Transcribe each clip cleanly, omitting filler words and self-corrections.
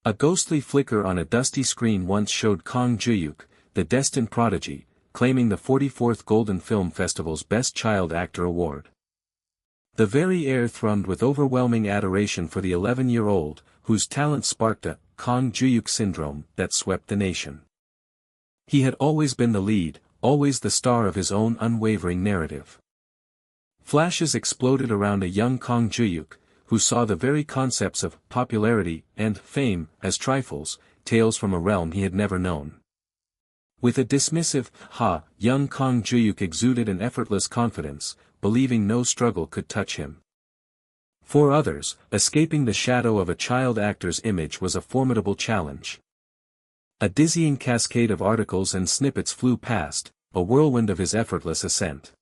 A ghostly flicker on a dusty screen once showed Kang Juhyuk, the destined prodigy, claiming the 44th Golden Film Festival's Best Child Actor award. The very air thrummed with overwhelming adoration for the 11-year-old, whose talent sparked a Kang Juhyuk syndrome that swept the nation. He had always been the lead, always the star of his own unwavering narrative. Flashes exploded around a young Kang Juhyuk, who saw the very concepts of popularity and fame as trifles, tales from a realm he had never known. With a dismissive "ha," young Kang Juhyuk exuded an effortless confidence, believing no struggle could touch him. For others, escaping the shadow of a child actor's image was a formidable challenge. A dizzying cascade of articles and snippets flew past, a whirlwind of his effortless ascent.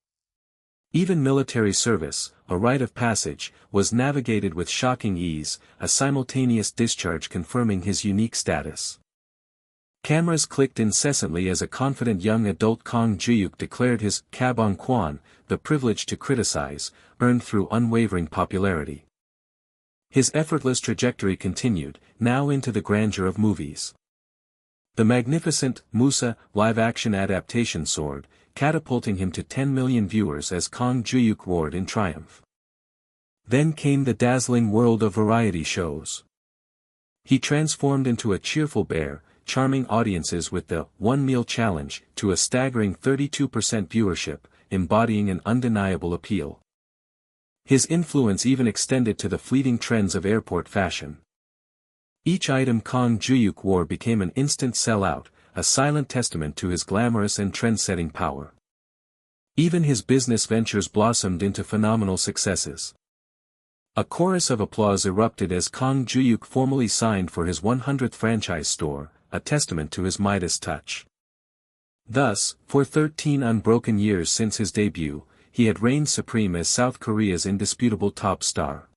Even military service, a rite of passage, was navigated with shocking ease, a simultaneous discharge confirming his unique status. Cameras clicked incessantly as a confident young adult Kang Juhyuk declared his kabong kwan, the privilege to criticize, earned through unwavering popularity. His effortless trajectory continued, now into the grandeur of movies. The magnificent Musa live-action adaptation soared, catapulting him to 10 million viewers as Kang Juhyuk roared in triumph. Then came the dazzling world of variety shows. He transformed into a cheerful bear, charming audiences with the One Meal Challenge to a staggering 32% viewership, embodying an undeniable appeal. His influence even extended to the fleeting trends of airport fashion. Each item Kang Juhyuk wore became an instant sellout, a silent testament to his glamorous and trend-setting power. Even his business ventures blossomed into phenomenal successes. A chorus of applause erupted as Kang Juhyuk formally signed for his 100th franchise store, a testament to his Midas touch. Thus, for 13 unbroken years since his debut, he had reigned supreme as South Korea's indisputable top star.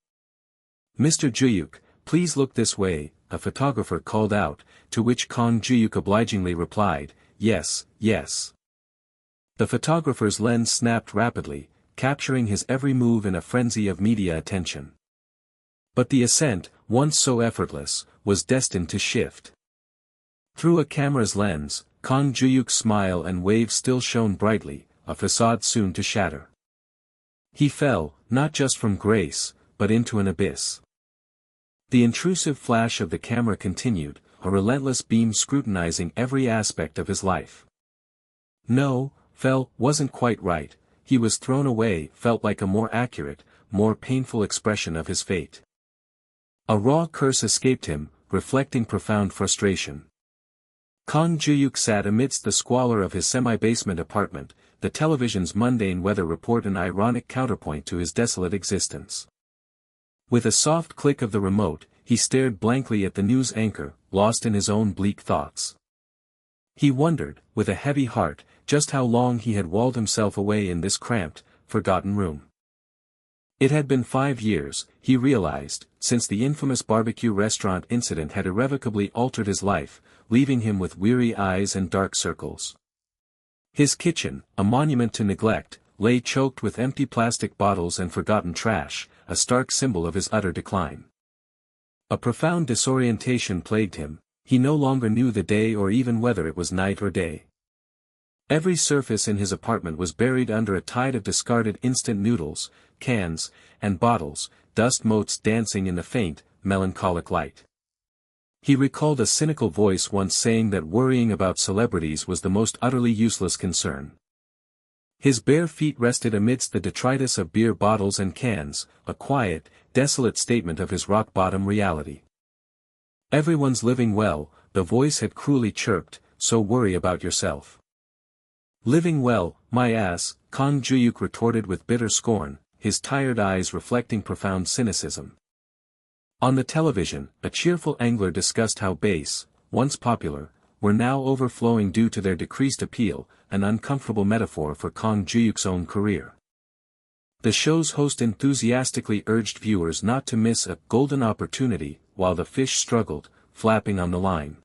"Mr. Juhyuk, please look this way," a photographer called out, to which Kang Juhyuk obligingly replied, "Yes, yes." The photographer's lens snapped rapidly, capturing his every move in a frenzy of media attention. But the ascent, once so effortless, was destined to shift. Through a camera's lens, Kang Juhyuk's smile and wave still shone brightly, a facade soon to shatter. He fell, not just from grace, but into an abyss. The intrusive flash of the camera continued, a relentless beam scrutinizing every aspect of his life. No, fell wasn't quite right, he was thrown away felt like a more accurate, more painful expression of his fate. A raw curse escaped him, reflecting profound frustration. Kang Juhyuk sat amidst the squalor of his semi-basement apartment, the television's mundane weather report an ironic counterpoint to his desolate existence. With a soft click of the remote, he stared blankly at the news anchor, lost in his own bleak thoughts. He wondered, with a heavy heart, just how long he had walled himself away in this cramped, forgotten room. It had been 5 years, he realized, since the infamous barbecue restaurant incident had irrevocably altered his life, leaving him with weary eyes and dark circles. His kitchen, a monument to neglect, lay choked with empty plastic bottles and forgotten trash, a stark symbol of his utter decline. A profound disorientation plagued him, he no longer knew the day or even whether it was night or day. Every surface in his apartment was buried under a tide of discarded instant noodles, cans, and bottles, dust motes dancing in the faint, melancholic light. He recalled a cynical voice once saying that worrying about celebrities was the most utterly useless concern. His bare feet rested amidst the detritus of beer bottles and cans, a quiet, desolate statement of his rock-bottom reality. "Everyone's living well," the voice had cruelly chirped, "so worry about yourself." "Living well, my ass," Kang Juhyuk retorted with bitter scorn, his tired eyes reflecting profound cynicism. On the television, a cheerful angler discussed how bass, once popular, were now overflowing due to their decreased appeal, an uncomfortable metaphor for Kang Juhyuk's own career. The show's host enthusiastically urged viewers not to miss a golden opportunity, while the fish struggled, flapping on the line.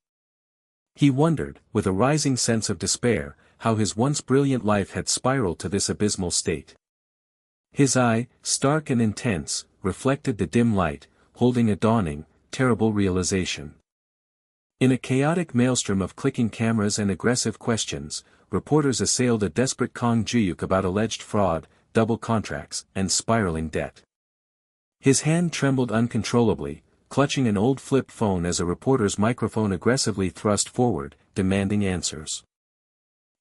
He wondered, with a rising sense of despair, how his once brilliant life had spiraled to this abysmal state. His eye, stark and intense, reflected the dim light, holding a dawning, terrible realization. In a chaotic maelstrom of clicking cameras and aggressive questions, reporters assailed a desperate Kang Juhyuk about alleged fraud, double contracts, and spiraling debt. His hand trembled uncontrollably, clutching an old flip phone as a reporter's microphone aggressively thrust forward, demanding answers.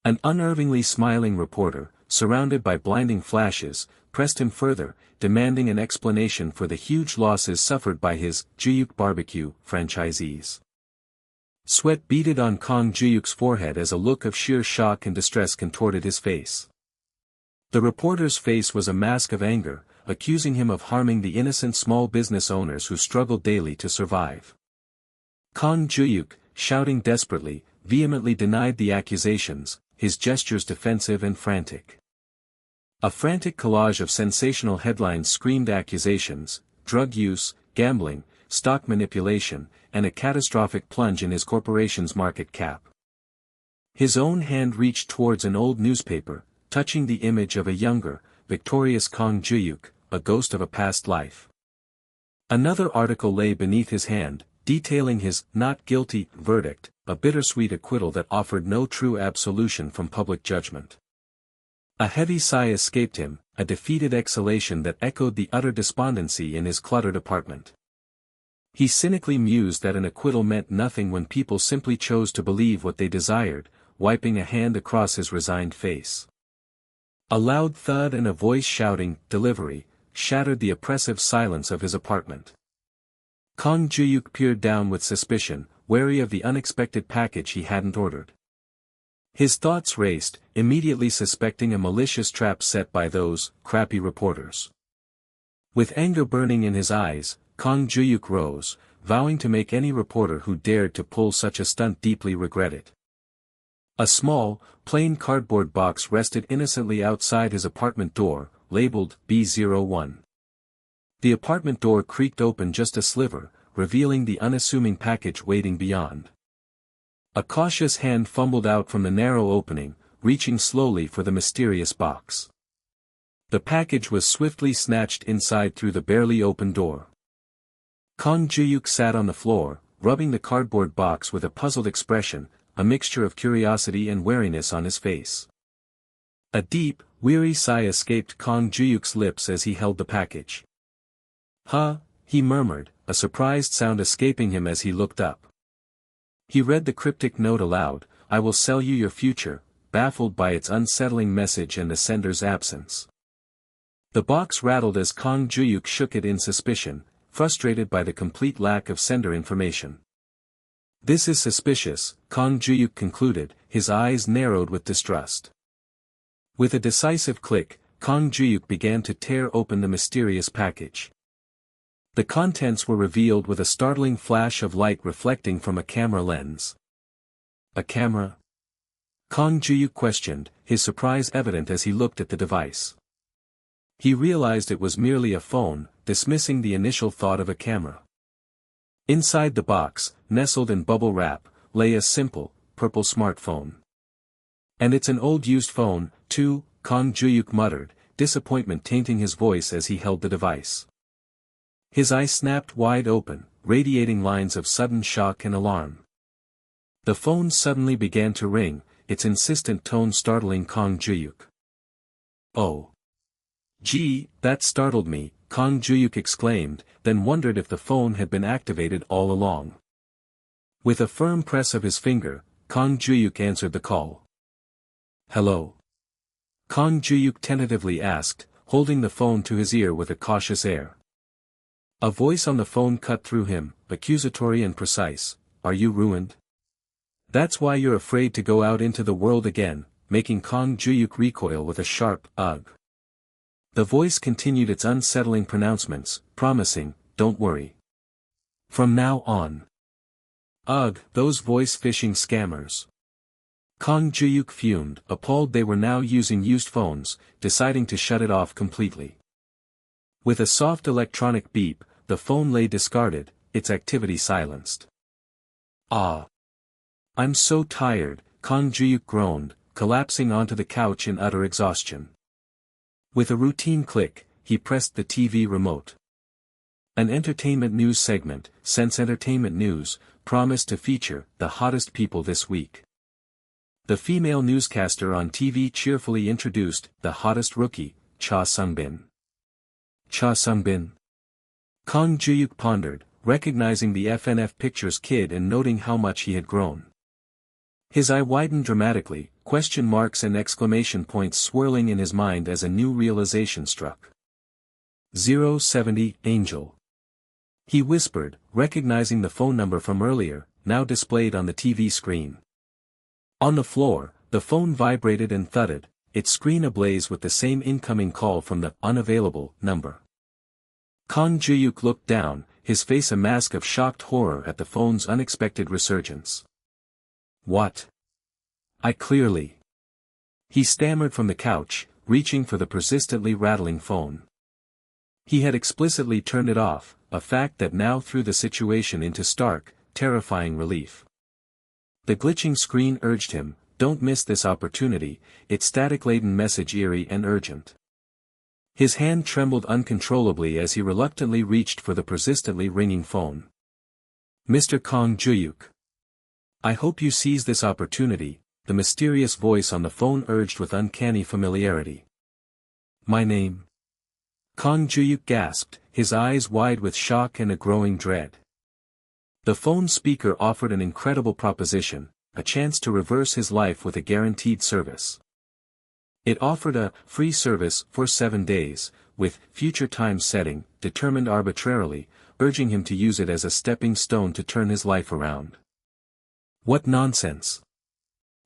An unnervingly smiling reporter, surrounded by blinding flashes, pressed him further, demanding an explanation for the huge losses suffered by his Juhyuk Barbecue franchisees. Sweat beaded on Kang Juhyuk's forehead as a look of sheer shock and distress contorted his face. The reporter's face was a mask of anger, accusing him of harming the innocent small business owners who struggled daily to survive. Kang Juhyuk, shouting desperately, vehemently denied the accusations, his gestures defensive and frantic. A frantic collage of sensational headlines screamed accusations, drug use, gambling, stock manipulation, and a catastrophic plunge in his corporation's market cap. His own hand reached towards an old newspaper, touching the image of a younger, victorious Kang Juhyuk, a ghost of a past life. Another article lay beneath his hand, detailing his not guilty verdict, a bittersweet acquittal that offered no true absolution from public judgment. A heavy sigh escaped him, a defeated exhalation that echoed the utter despondency in his cluttered apartment. He cynically mused that an acquittal meant nothing when people simply chose to believe what they desired, wiping a hand across his resigned face. A loud thud and a voice shouting, "Delivery," shattered the oppressive silence of his apartment. Kang Juhyuk peered down with suspicion, wary of the unexpected package he hadn't ordered. His thoughts raced, immediately suspecting a malicious trap set by those crappy reporters. With anger burning in his eyes, Kang Juhyuk rose, vowing to make any reporter who dared to pull such a stunt deeply regret it. A small, plain cardboard box rested innocently outside his apartment door, labeled B01. The apartment door creaked open just a sliver, revealing the unassuming package waiting beyond. A cautious hand fumbled out from the narrow opening, reaching slowly for the mysterious box. The package was swiftly snatched inside through the barely open door. Kang Juhyuk sat on the floor, rubbing the cardboard box with a puzzled expression, a mixture of curiosity and wariness on his face. A deep, weary sigh escaped Kang Juhyuk's lips as he held the package. "Huh," he murmured, a surprised sound escaping him as he looked up. He read the cryptic note aloud, "I will sell you your future," baffled by its unsettling message and the sender's absence. The box rattled as Kang Juhyuk shook it in suspicion, frustrated by the complete lack of sender information. "This is suspicious," Kang Juhyuk concluded, his eyes narrowed with distrust. With a decisive click, Kang Juhyuk began to tear open the mysterious package. The contents were revealed with a startling flash of light reflecting from a camera lens. "A camera?" Kang Juhyuk questioned, his surprise evident as he looked at the device. He realized it was merely a phone, dismissing the initial thought of a camera. Inside the box, nestled in bubble wrap, lay a simple, purple smartphone. "And it's an old used phone, too," Kang Juhyuk muttered, disappointment tainting his voice as he held the device. His eyes snapped wide open, radiating lines of sudden shock and alarm. The phone suddenly began to ring, its insistent tone startling Kang Juhyuk. "Oh. Gee, that startled me," Kang Juhyuk exclaimed, then wondered if the phone had been activated all along. With a firm press of his finger, Kang Juhyuk answered the call. "Hello?" Kang Juhyuk tentatively asked, holding the phone to his ear with a cautious air. A voice on the phone cut through him, accusatory and precise. "Are you ruined? That's why you're afraid to go out into the world again," making Kang Juhyuk recoil with a sharp "ugh." The voice continued its unsettling pronouncements, promising, "Don't worry. From now on." Ugh, those voice phishing scammers. Kang Juhyuk fumed, appalled they were now using used phones, deciding to shut it off completely. With a soft electronic beep, the phone lay discarded, its activity silenced. "Ah. I'm so tired," Kang Juhyuk groaned, collapsing onto the couch in utter exhaustion. With a routine click, he pressed the TV remote. An entertainment news segment, Sense Entertainment News, promised to feature the hottest people this week. The female newscaster on TV cheerfully introduced the hottest rookie, Cha Sung-bin. Cha Sung-bin? Kang Juhyuk pondered, recognizing the FNF Pictures kid and noting how much he had grown. His eye widened dramatically, question marks and exclamation points swirling in his mind as a new realization struck. 070, Angel. He whispered, recognizing the phone number from earlier, now displayed on the TV screen. On the floor, the phone vibrated and thudded, its screen ablaze with the same incoming call from the unavailable number. Kang Juhyuk looked down, his face a mask of shocked horror at the phone's unexpected resurgence. What? I clearly. He stammered from the couch, reaching for the persistently rattling phone. He had explicitly turned it off, a fact that now threw the situation into stark, terrifying relief. The glitching screen urged him, don't miss this opportunity, its static-laden message eerie and urgent. His hand trembled uncontrollably as he reluctantly reached for the persistently ringing phone. Mr. Kang Juhyuk. I hope you seize this opportunity, the mysterious voice on the phone urged with uncanny familiarity. My name? Kang Juhyuk gasped, his eyes wide with shock and a growing dread. The phone speaker offered an incredible proposition, a chance to reverse his life with a guaranteed service. It offered a free service for 7 days, with future time setting, determined arbitrarily, urging him to use it as a stepping stone to turn his life around. What nonsense!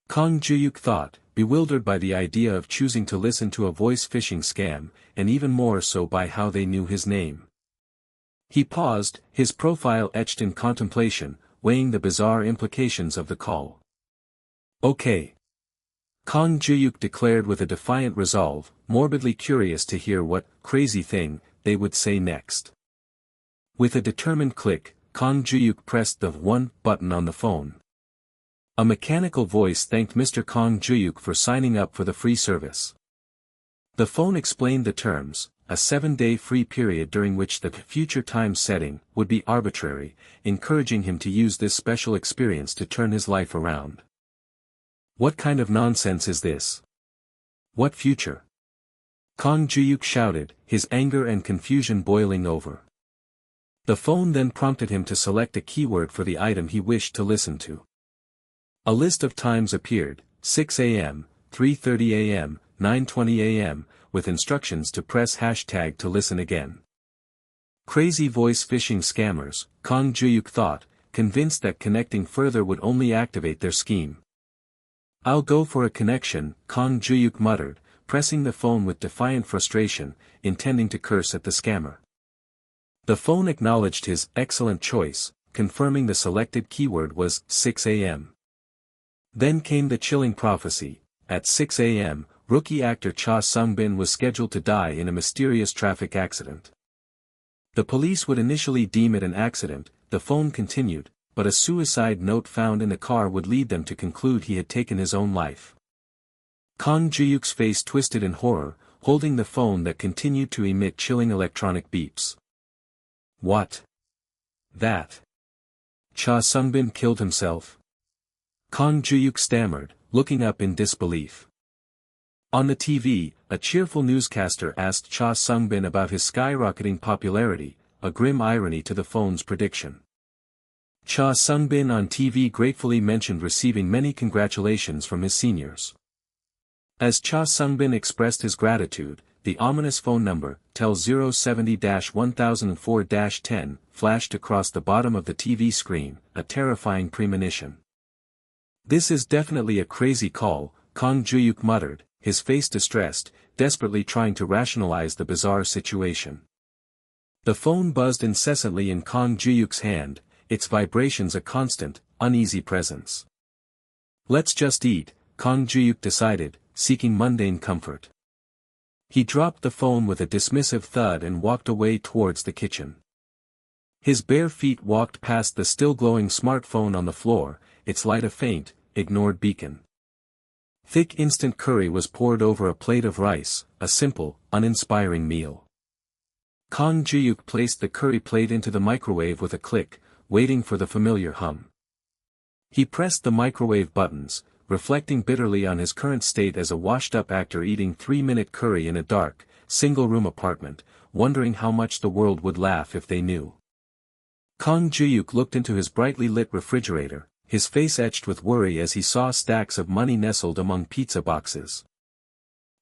Kang Juhyuk thought, bewildered by the idea of choosing to listen to a voice phishing scam, and even more so by how they knew his name. He paused, his profile etched in contemplation, weighing the bizarre implications of the call. Okay. Kang Juhyuk declared with a defiant resolve, morbidly curious to hear what crazy thing they would say next. With a determined click, Kang Juhyuk pressed the 1 button on the phone. A mechanical voice thanked Mr. Kang Juhyuk for signing up for the free service. The phone explained the terms, a 7-day free period during which the future time setting would be arbitrary, encouraging him to use this special experience to turn his life around. What kind of nonsense is this? What future? Kang Juhyuk shouted, his anger and confusion boiling over. The phone then prompted him to select a keyword for the item he wished to listen to. A list of times appeared, 6 a.m., 3:30 a.m., 9:20 a.m., with instructions to press hashtag to listen again. Crazy voice phishing scammers, Kang Juhyuk thought, convinced that connecting further would only activate their scheme. I'll go for a connection, Kang Juhyuk muttered, pressing the phone with defiant frustration, intending to curse at the scammer. The phone acknowledged his excellent choice, confirming the selected keyword was 6 a.m. Then came the chilling prophecy. At 6 a.m., rookie actor Cha Sung-bin was scheduled to die in a mysterious traffic accident. The police would initially deem it an accident, the phone continued, but a suicide note found in the car would lead them to conclude he had taken his own life. Kang Juhyuk's face twisted in horror, holding the phone that continued to emit chilling electronic beeps. What? That? Cha Sung-bin killed himself? Kang Juhyuk stammered, looking up in disbelief. On the TV, a cheerful newscaster asked Cha Sung-bin about his skyrocketing popularity, a grim irony to the phone's prediction. Cha Sung-bin on TV gratefully mentioned receiving many congratulations from his seniors. As Cha Sung-bin expressed his gratitude, the ominous phone number, tel 070-1004-10, flashed across the bottom of the TV screen, a terrifying premonition. This is definitely a crazy call, Kang Juhyuk muttered, his face distressed, desperately trying to rationalize the bizarre situation. The phone buzzed incessantly in Kang Juhyuk's hand, its vibrations a constant, uneasy presence. Let's just eat, Kang Juhyuk decided, seeking mundane comfort. He dropped the phone with a dismissive thud and walked away towards the kitchen. His bare feet walked past the still glowing smartphone on the floor, its light a faint, ignored beacon. Thick instant curry was poured over a plate of rice, a simple, uninspiring meal. Kang Juhyuk placed the curry plate into the microwave with a click, waiting for the familiar hum. He pressed the microwave buttons, reflecting bitterly on his current state as a washed-up actor eating 3-minute curry in a dark, single-room apartment, wondering how much the world would laugh if they knew. Kang Juhyuk looked into his brightly lit refrigerator, his face etched with worry as he saw stacks of money nestled among pizza boxes.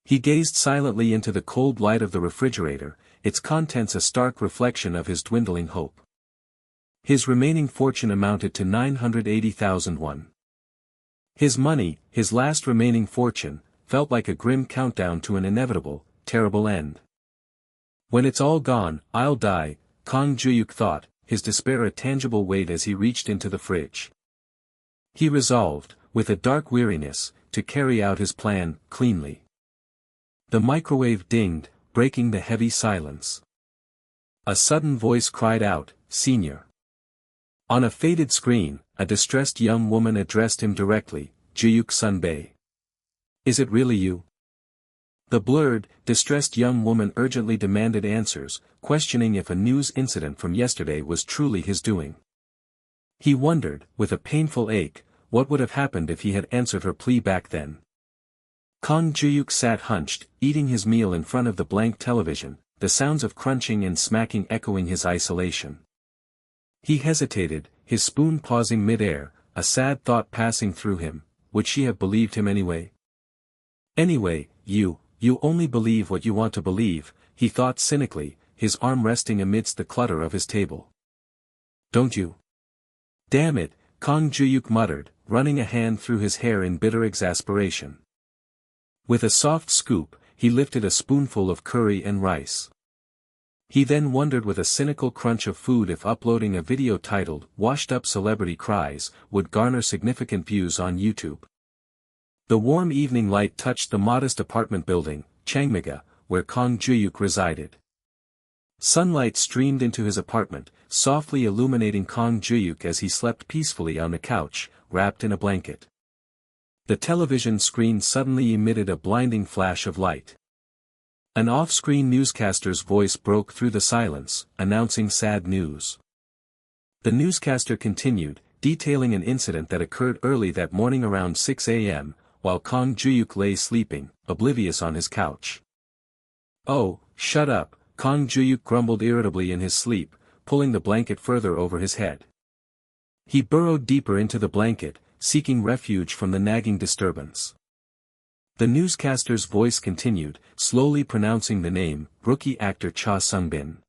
He gazed silently into the cold light of the refrigerator, its contents a stark reflection of his dwindling hope. His remaining fortune amounted to 980,000 won. His money, his last remaining fortune, felt like a grim countdown to an inevitable, terrible end. When it's all gone, I'll die, Kang Juhyuk thought, his despair a tangible weight as he reached into the fridge. He resolved, with a dark weariness, to carry out his plan, cleanly. The microwave dinged, breaking the heavy silence. A sudden voice cried out, "Senior." On a faded screen, a distressed young woman addressed him directly, "Juhyuk Sunbae. Is it really you?" The blurred, distressed young woman urgently demanded answers, questioning if a news incident from yesterday was truly his doing. He wondered, with a painful ache, what would have happened if he had answered her plea back then. Kang Juhyuk sat hunched, eating his meal in front of the blank television, the sounds of crunching and smacking echoing his isolation. He hesitated, his spoon pausing mid-air, a sad thought passing through him, would she have believed him anyway? Anyway, you only believe what you want to believe, he thought cynically, his arm resting amidst the clutter of his table. Don't you? Damn it, Kang Juhyuk muttered, running a hand through his hair in bitter exasperation. With a soft scoop, he lifted a spoonful of curry and rice. He then wondered with a cynical crunch of food if uploading a video titled, "Washed Up Celebrity Cries," would garner significant views on YouTube. The warm evening light touched the modest apartment building, Changmiga, where Kang Juhyuk resided. Sunlight streamed into his apartment, softly illuminating Kang Juhyuk as he slept peacefully on the couch, wrapped in a blanket. The television screen suddenly emitted a blinding flash of light. An off-screen newscaster's voice broke through the silence, announcing sad news. The newscaster continued, detailing an incident that occurred early that morning around 6 a.m., while Kang Juhyuk lay sleeping, oblivious on his couch. "Oh, shut up," Kang Juhyuk grumbled irritably in his sleep, pulling the blanket further over his head. He burrowed deeper into the blanket, seeking refuge from the nagging disturbance. The newscaster's voice continued, slowly pronouncing the name, rookie actor Cha Sung-bin.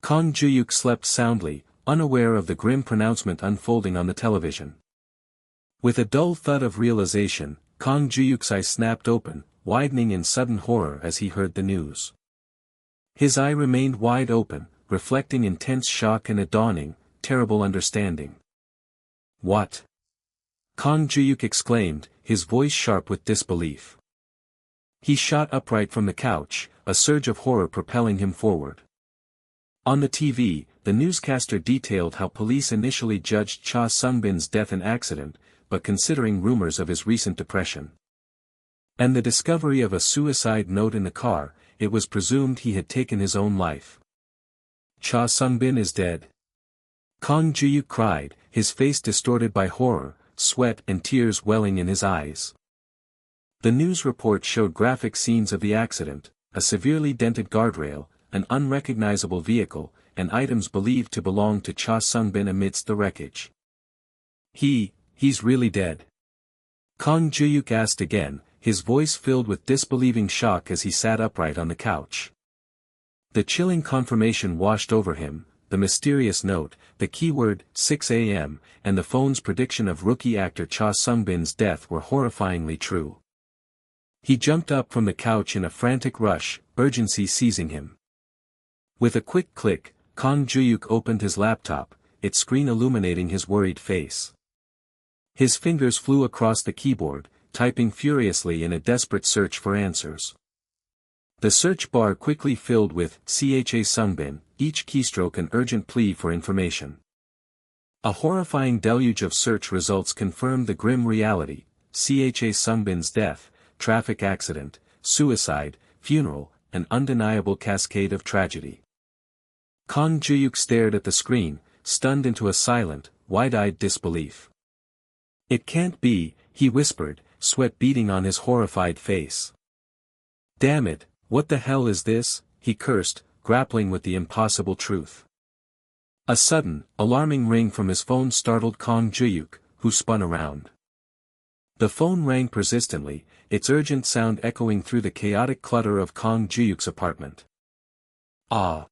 Kang Juhyuk slept soundly, unaware of the grim pronouncement unfolding on the television. With a dull thud of realization, Kang Juhyuk's eyes snapped open, widening in sudden horror as he heard the news. His eye remained wide open, reflecting intense shock and a dawning, terrible understanding. "What?" Kang Juhyuk exclaimed, his voice sharp with disbelief. He shot upright from the couch, a surge of horror propelling him forward. On the TV, the newscaster detailed how police initially judged Cha Sung-bin's death an accident, but considering rumors of his recent depression and the discovery of a suicide note in the car, it was presumed he had taken his own life. "Cha Sung-bin is dead?" Kang Juhyuk cried, his face distorted by horror, sweat and tears welling in his eyes. The news report showed graphic scenes of the accident, a severely dented guardrail, an unrecognizable vehicle, and items believed to belong to Cha Sung-bin amidst the wreckage. He's really dead?" Kang Juhyuk asked again, his voice filled with disbelieving shock as he sat upright on the couch. The chilling confirmation washed over him, the mysterious note, the keyword, 6 a.m., and the phone's prediction of rookie actor Cha Sung-bin's death were horrifyingly true. He jumped up from the couch in a frantic rush, urgency seizing him. With a quick click, Kang Juhyuk opened his laptop, its screen illuminating his worried face. His fingers flew across the keyboard, typing furiously in a desperate search for answers. The search bar quickly filled with "Cha Sung-bin," each keystroke an urgent plea for information. A horrifying deluge of search results confirmed the grim reality: Cha Sung-bin's death, traffic accident, suicide, funeral, an undeniable cascade of tragedy. Kang Juhyuk stared at the screen, stunned into a silent, wide-eyed disbelief. "It can't be," he whispered, sweat beading on his horrified face. "Damn it, what the hell is this?" he cursed, grappling with the impossible truth. A sudden, alarming ring from his phone startled Kang Juhyuk, who spun around. The phone rang persistently, its urgent sound echoing through the chaotic clutter of Kang Juhyuk's apartment. "Ah!"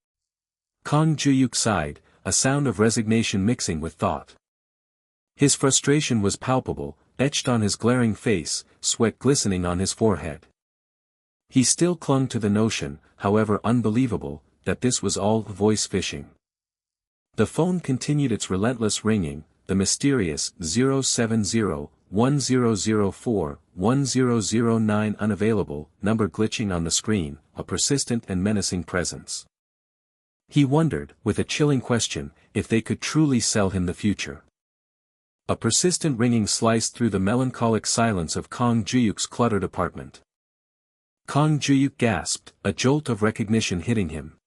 Kang Juhyuk sighed, a sound of resignation mixing with thought. His frustration was palpable, etched on his glaring face, sweat glistening on his forehead. He still clung to the notion, however unbelievable, that this was all voice phishing. The phone continued its relentless ringing, the mysterious 070-1004-1009 unavailable number glitching on the screen, a persistent and menacing presence. He wondered, with a chilling question, if they could truly sell him the future. A persistent ringing sliced through the melancholic silence of Kang Juhyuk's cluttered apartment. Kang Juhyuk gasped, a jolt of recognition hitting him.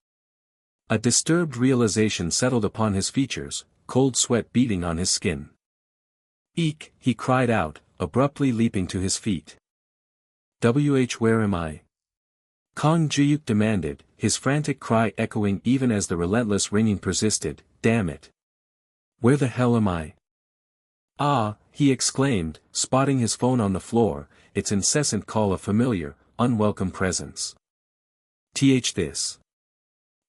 A disturbed realization settled upon his features, cold sweat beading on his skin. "Eek!" he cried out, abruptly leaping to his feet. Where am I?" Kang Juhyuk demanded, his frantic cry echoing even as the relentless ringing persisted. "Damn it! Where the hell am I?" "Ah!" he exclaimed, spotting his phone on the floor, its incessant call a familiar, unwelcome presence. This.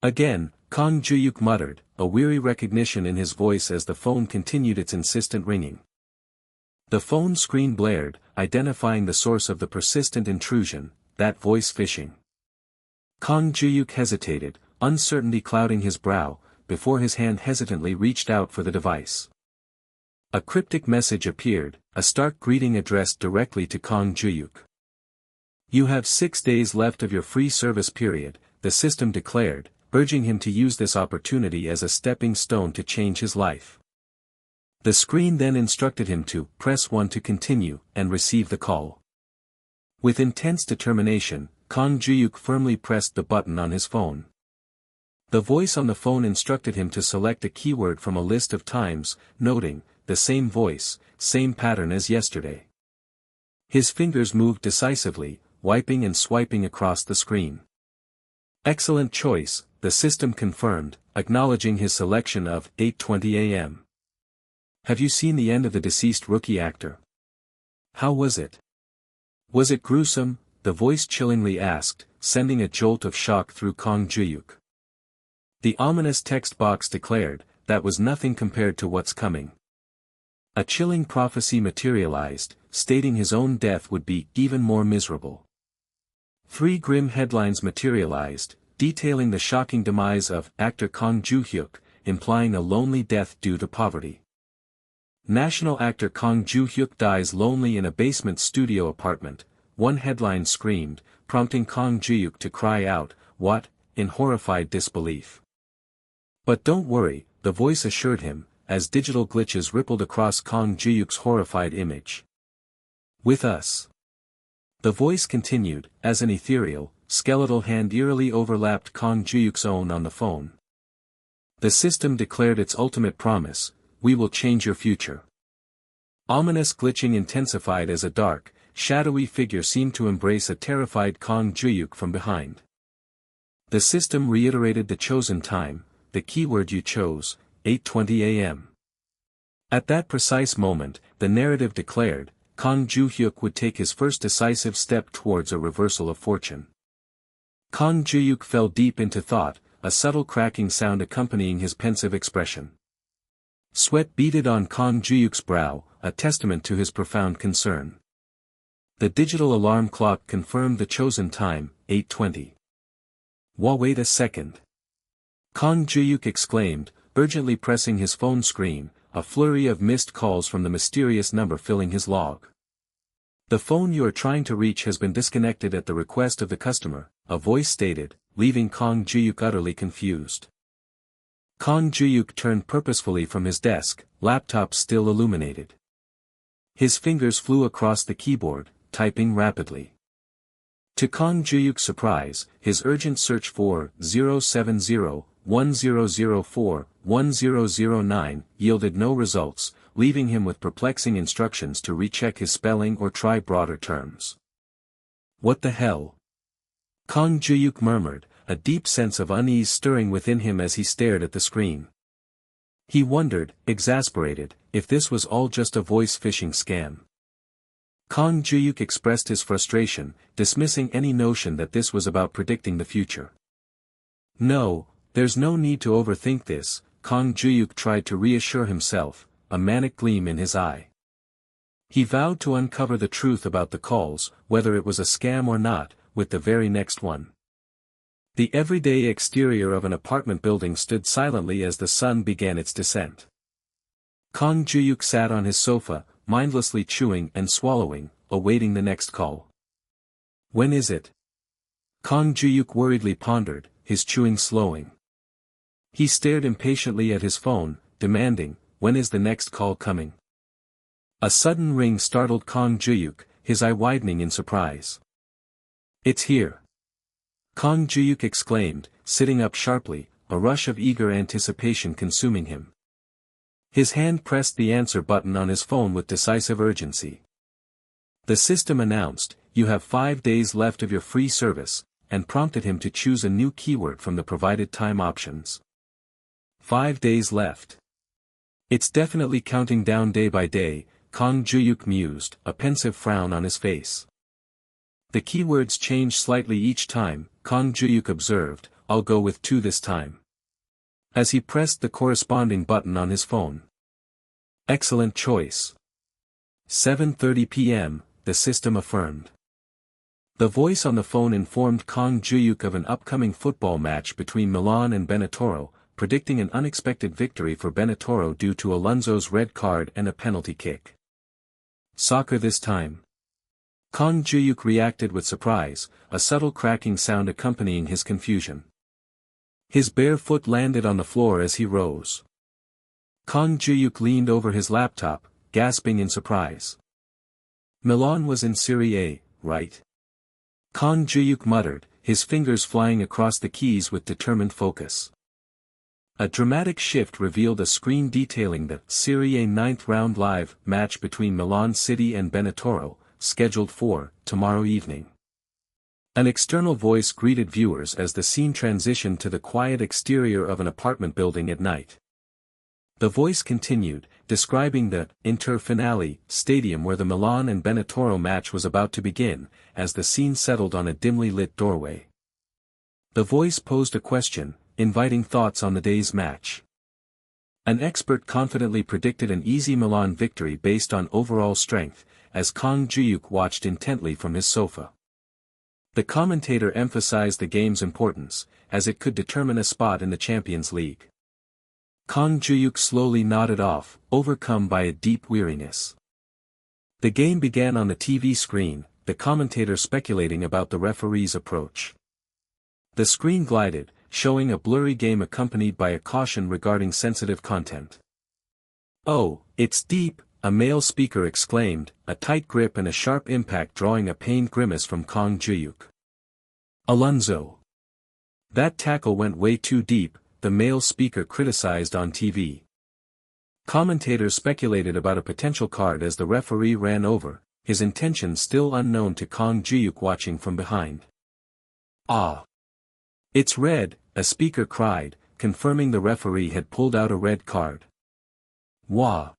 Again, Kang Juhyuk muttered, a weary recognition in his voice as the phone continued its insistent ringing. The phone screen blared, identifying the source of the persistent intrusion, that voice phishing. Kang Juhyuk hesitated, uncertainty clouding his brow, before his hand hesitantly reached out for the device. A cryptic message appeared, a stark greeting addressed directly to Kang Juhyuk. "You have 6 days left of your free service period," the system declared, urging him to use this opportunity as a stepping stone to change his life. The screen then instructed him to press 1 to continue, and receive the call. With intense determination, Kang Juhyuk firmly pressed the button on his phone. The voice on the phone instructed him to select a keyword from a list of times, noting, the same voice, same pattern as yesterday. His fingers moved decisively, wiping and swiping across the screen. "Excellent choice," the system confirmed, acknowledging his selection of 8:20 a.m. "Have you seen the end of the deceased rookie actor? How was it? Was it gruesome?" the voice chillingly asked, sending a jolt of shock through Kang Juhyuk. The ominous text box declared, "That was nothing compared to what's coming." A chilling prophecy materialized, stating his own death would be even more miserable. 3 grim headlines materialized, detailing the shocking demise of actor Kang Juhyuk, implying a lonely death due to poverty. National actor Kang Juhyuk dies lonely in a basement studio apartment, one headline screamed, prompting Kang Juhyuk to cry out, "What?" in horrified disbelief. But don't worry, the voice assured him, as digital glitches rippled across Kang Juhyuk's horrified image. "With us." The voice continued, as an ethereal, skeletal hand eerily overlapped Kang Juhyuk's own on the phone. The system declared its ultimate promise: "We will change your future." Ominous glitching intensified as a dark, shadowy figure seemed to embrace a terrified Kang Juhyuk from behind. The system reiterated the chosen time, the keyword you chose, 8:20 a.m. At that precise moment, the narrative declared, Kang Juhyuk would take his first decisive step towards a reversal of fortune. Kang Juhyuk fell deep into thought, a subtle cracking sound accompanying his pensive expression. Sweat beaded on Kang Juhyuk's brow, a testament to his profound concern. The digital alarm clock confirmed the chosen time, 8:20. Wait a second. Kang Juhyuk exclaimed, urgently pressing his phone screen, a flurry of missed calls from the mysterious number filling his log. "The phone you are trying to reach has been disconnected at the request of the customer," a voice stated, leaving Kang Juhyuk utterly confused. Kang Juhyuk turned purposefully from his desk, laptop still illuminated. His fingers flew across the keyboard, typing rapidly. To Kang Juhyuk's surprise, his urgent search for 1004, 1009, yielded no results, leaving him with perplexing instructions to recheck his spelling or try broader terms. What the hell? Kang Juhyuk murmured, a deep sense of unease stirring within him as he stared at the screen. He wondered, exasperated, if this was all just a voice phishing scam. Kang Juhyuk expressed his frustration, dismissing any notion that this was about predicting the future. No, there's no need to overthink this, Kang Juhyuk tried to reassure himself, a manic gleam in his eye. He vowed to uncover the truth about the calls, whether it was a scam or not, with the very next one. The everyday exterior of an apartment building stood silently as the sun began its descent. Kang Juhyuk sat on his sofa, mindlessly chewing and swallowing, awaiting the next call. When is it? Kang Juhyuk worriedly pondered, his chewing slowing. He stared impatiently at his phone, demanding, when is the next call coming? A sudden ring startled Kang Juhyuk, his eye widening in surprise. It's here. Kang Juhyuk exclaimed, sitting up sharply, a rush of eager anticipation consuming him. His hand pressed the answer button on his phone with decisive urgency. The system announced, "You have 5 days left of your free service," and prompted him to choose a new keyword from the provided time options. 5 days left. It's definitely counting down day by day, Kang Juhyuk mused, a pensive frown on his face. The keywords change slightly each time, Kang Juhyuk observed, I'll go with 2 this time. As he pressed the corresponding button on his phone. Excellent choice. 7:30 p.m., the system affirmed. The voice on the phone informed Kang Juhyuk of an upcoming football match between Milan and Benetoro, predicting an unexpected victory for Benetoro due to Alonso's red card and a penalty kick. Soccer this time? Kang Juhyuk reacted with surprise, a subtle cracking sound accompanying his confusion. His bare foot landed on the floor as he rose. Kang Juhyuk leaned over his laptop, gasping in surprise. Milan was in Serie A, right? Kang Juhyuk muttered, his fingers flying across the keys with determined focus. A dramatic shift revealed a screen detailing the Serie A 9th round live match between Milan City and Benetoro, scheduled for tomorrow evening. An external voice greeted viewers as the scene transitioned to the quiet exterior of an apartment building at night. The voice continued, describing the Inter Finale stadium where the Milan and Benetoro match was about to begin, as the scene settled on a dimly lit doorway. The voice posed a question, inviting thoughts on the day's match. An expert confidently predicted an easy Milan victory based on overall strength, as Kang Juhyuk watched intently from his sofa. The commentator emphasized the game's importance, as it could determine a spot in the Champions League. Kang Juhyuk slowly nodded off, overcome by a deep weariness. The game began on the TV screen, the commentator speculating about the referee's approach. The screen glided, showing a blurry game accompanied by a caution regarding sensitive content. "Oh, it's deep," a male speaker exclaimed, a tight grip and a sharp impact drawing a pained grimace from Kang Juhyuk. "Alonso. That tackle went way too deep," the male speaker criticized on TV. Commentators speculated about a potential card as the referee ran over, his intentions still unknown to Kang Juhyuk watching from behind. "Ah! It's red," a speaker cried, confirming the referee had pulled out a red card. "Wah!"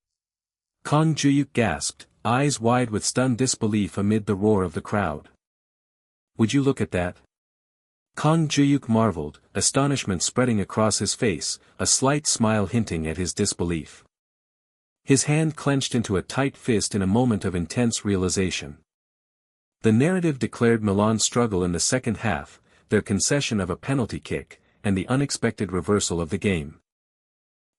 Kang Juhyuk gasped, eyes wide with stunned disbelief amid the roar of the crowd. "Would you look at that?" Kang Juhyuk marveled, astonishment spreading across his face, a slight smile hinting at his disbelief. His hand clenched into a tight fist in a moment of intense realization. The narrative declared Milan's struggle in the second half, their concession of a penalty kick, and the unexpected reversal of the game.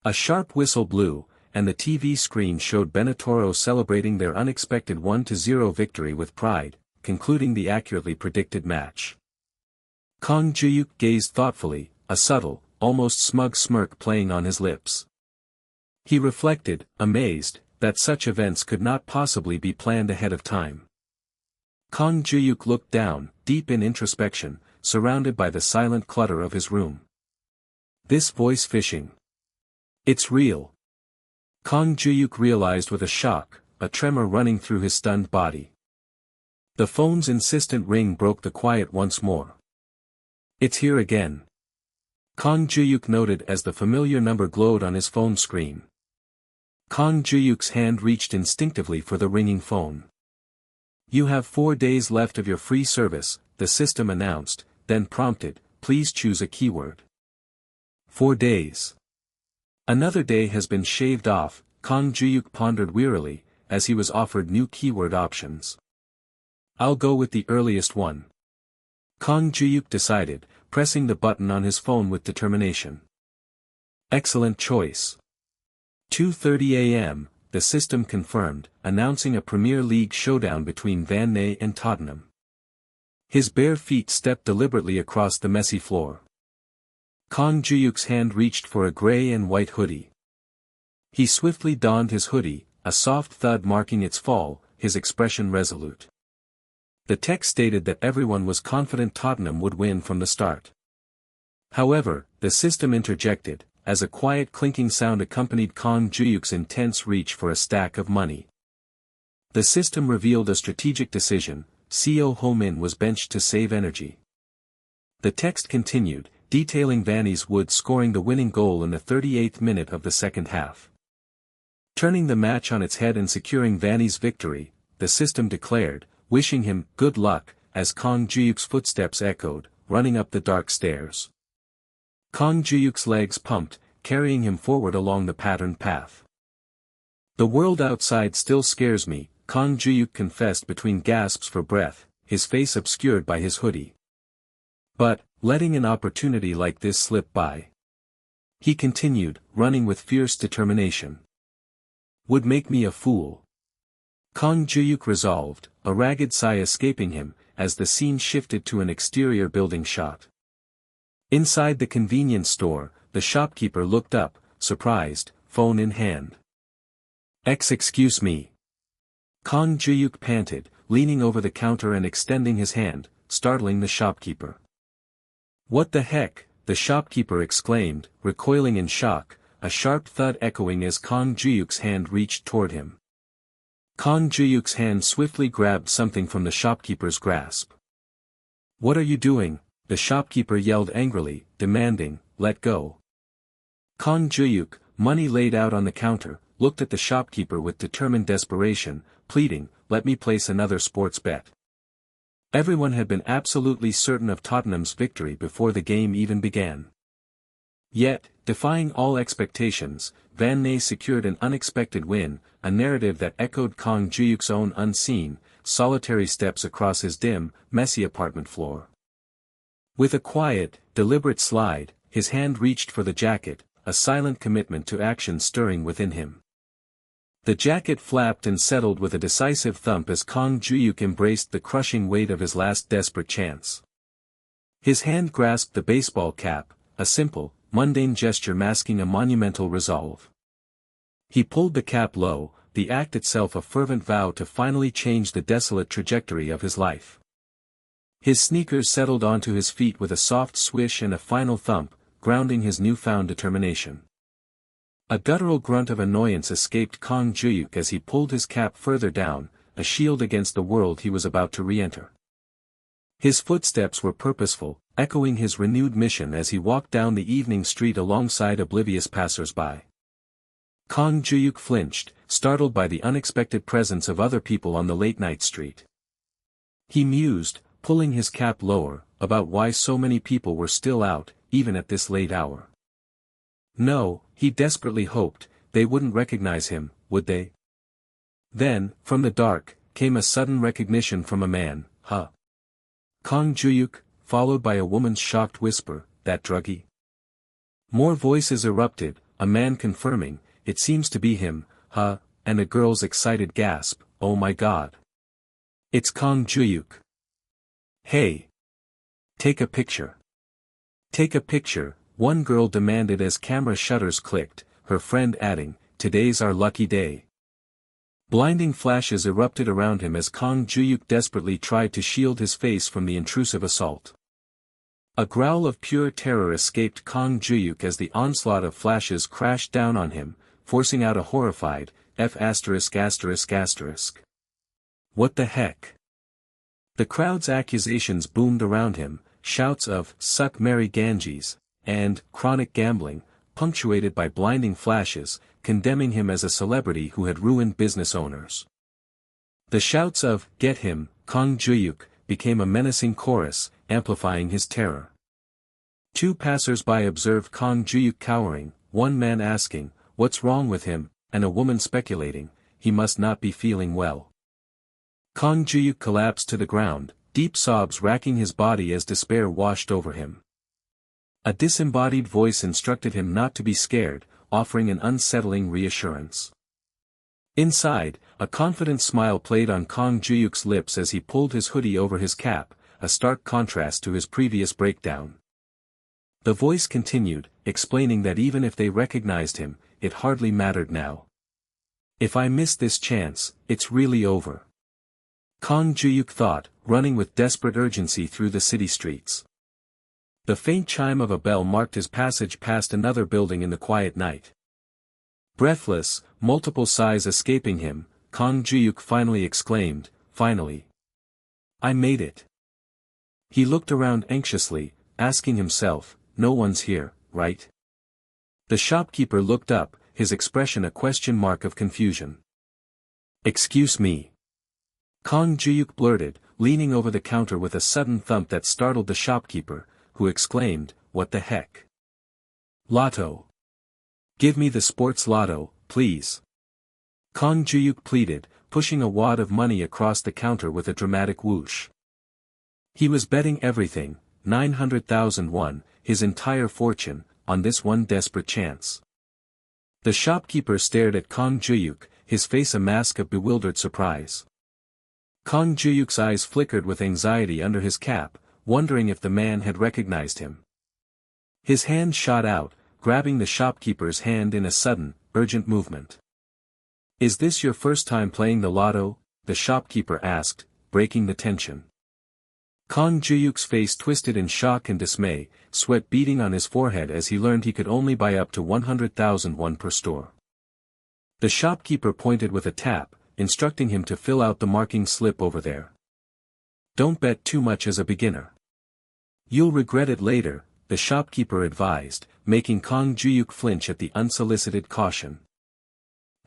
A sharp whistle blew, and the TV screen showed Benetoro celebrating their unexpected 1-0 victory with pride, concluding the accurately predicted match. Kang Juhyuk gazed thoughtfully, a subtle, almost smug smirk playing on his lips. He reflected, amazed, that such events could not possibly be planned ahead of time. Kang Juhyuk looked down, deep in introspection, surrounded by the silent clutter of his room. This voice phishing. It's real. Kang Juhyuk realized with a shock, a tremor running through his stunned body. The phone's insistent ring broke the quiet once more. It's here again. Kang Juhyuk noted as the familiar number glowed on his phone screen. Kang Juhyuk's hand reached instinctively for the ringing phone. You have 4 days left of your free service, the system announced, then prompted, please choose a keyword. 4 days. Another day has been shaved off, Kang Juhyuk pondered wearily, as he was offered new keyword options. I'll go with the earliest one. Kang Juhyuk decided, pressing the button on his phone with determination. Excellent choice. 2:30 a.m., the system confirmed, announcing a Premier League showdown between Van Ney and Tottenham. His bare feet stepped deliberately across the messy floor. Kang Juhyuk's hand reached for a gray and white hoodie. He swiftly donned his hoodie, a soft thud marking its fall, his expression resolute. The text stated that everyone was confident Tottenham would win from the start. However, the system interjected, as a quiet clinking sound accompanied Kang Juhyuk's intense reach for a stack of money. The system revealed a strategic decision: Seo Ho-min was benched to save energy. The text continued, detailing Vanny's Wood scoring the winning goal in the 38th minute of the second half. Turning the match on its head and securing Vanny's victory, the system declared, wishing him good luck, as Kang Juhyuk's footsteps echoed, running up the dark stairs. Kang Juhyuk's legs pumped, carrying him forward along the patterned path. The world outside still scares me, Kang Juhyuk confessed between gasps for breath, his face obscured by his hoodie. But, letting an opportunity like this slip by, he continued, running with fierce determination, would make me a fool. Kang Juhyuk resolved, a ragged sigh escaping him, as the scene shifted to an exterior building shot. Inside the convenience store, the shopkeeper looked up, surprised, phone in hand. Excuse me. Kang Juhyuk panted, leaning over the counter and extending his hand, startling the shopkeeper. What the heck, the shopkeeper exclaimed, recoiling in shock, a sharp thud echoing as Kang Juhyuk's hand reached toward him. Kang Juhyuk's hand swiftly grabbed something from the shopkeeper's grasp. What are you doing? The shopkeeper yelled angrily, demanding, let go. Kang Juhyuk, money laid out on the counter, looked at the shopkeeper with determined desperation, pleading, let me place another sports bet. Everyone had been absolutely certain of Tottenham's victory before the game even began. Yet, defying all expectations, Van Ney secured an unexpected win, a narrative that echoed Kang Juhyuk's own unseen, solitary steps across his dim, messy apartment floor. With a quiet, deliberate slide, his hand reached for the jacket, a silent commitment to action stirring within him. The jacket flapped and settled with a decisive thump as Kang Juhyuk embraced the crushing weight of his last desperate chance. His hand grasped the baseball cap, a simple, mundane gesture masking a monumental resolve. He pulled the cap low, the act itself a fervent vow to finally change the desolate trajectory of his life. His sneakers settled onto his feet with a soft swish and a final thump, grounding his newfound determination. A guttural grunt of annoyance escaped Kang Juhyuk as he pulled his cap further down, a shield against the world he was about to re-enter. His footsteps were purposeful, echoing his renewed mission as he walked down the evening street alongside oblivious passers-by. Kang Juhyuk flinched, startled by the unexpected presence of other people on the late-night street. He mused, pulling his cap lower, about why so many people were still out, even at this late hour. No, he desperately hoped, they wouldn't recognize him, would they? Then, from the dark, came a sudden recognition from a man, huh? Kang Juhyuk, followed by a woman's shocked whisper, that druggie? More voices erupted, a man confirming, it seems to be him, huh, and a girl's excited gasp, oh my god. It's Kang Juhyuk. Hey! Take a picture. Take a picture, one girl demanded as camera shutters clicked, her friend adding, today's our lucky day. Blinding flashes erupted around him as Kang Juhyuk desperately tried to shield his face from the intrusive assault. A growl of pure terror escaped Kang Juhyuk as the onslaught of flashes crashed down on him, forcing out a horrified, F******. What the heck? The crowd's accusations boomed around him, shouts of, "Suck Mary Ganges," and, "chronic gambling," punctuated by blinding flashes, condemning him as a celebrity who had ruined business owners. The shouts of, "Get him, Kang Juhyuk," became a menacing chorus, amplifying his terror. Two passers-by observed Kang Juhyuk cowering, one man asking, "What's wrong with him?" and a woman speculating, "He must not be feeling well." Kang Juhyuk collapsed to the ground, deep sobs racking his body as despair washed over him. A disembodied voice instructed him not to be scared, offering an unsettling reassurance. Inside, a confident smile played on Kang Juhyuk's lips as he pulled his hoodie over his cap, a stark contrast to his previous breakdown. The voice continued, explaining that even if they recognized him, it hardly mattered now. "If I miss this chance, it's really over," Kang Juhyuk thought, running with desperate urgency through the city streets. The faint chime of a bell marked his passage past another building in the quiet night. Breathless, multiple sighs escaping him, Kang Juhyuk finally exclaimed, "Finally! I made it!" He looked around anxiously, asking himself, "No one's here, right?" The shopkeeper looked up, his expression a question mark of confusion. "Excuse me," Kang Juhyuk blurted, leaning over the counter with a sudden thump that startled the shopkeeper, who exclaimed, "What the heck? Lotto! Give me the sports lotto, please!" Kang Juhyuk pleaded, pushing a wad of money across the counter with a dramatic whoosh. He was betting everything, 900,000 won, his entire fortune, on this one desperate chance. The shopkeeper stared at Kang Juhyuk, his face a mask of bewildered surprise. Kang Juhyuk's eyes flickered with anxiety under his cap, wondering if the man had recognized him. His hand shot out, grabbing the shopkeeper's hand in a sudden, urgent movement. "Is this your first time playing the lotto?" the shopkeeper asked, breaking the tension. Kang Juhyuk's face twisted in shock and dismay, sweat beading on his forehead as he learned he could only buy up to 100,000 won per store. The shopkeeper pointed with a tap, instructing him to fill out the marking slip over there. "Don't bet too much as a beginner. You'll regret it later," the shopkeeper advised, making Kang Juhyuk flinch at the unsolicited caution.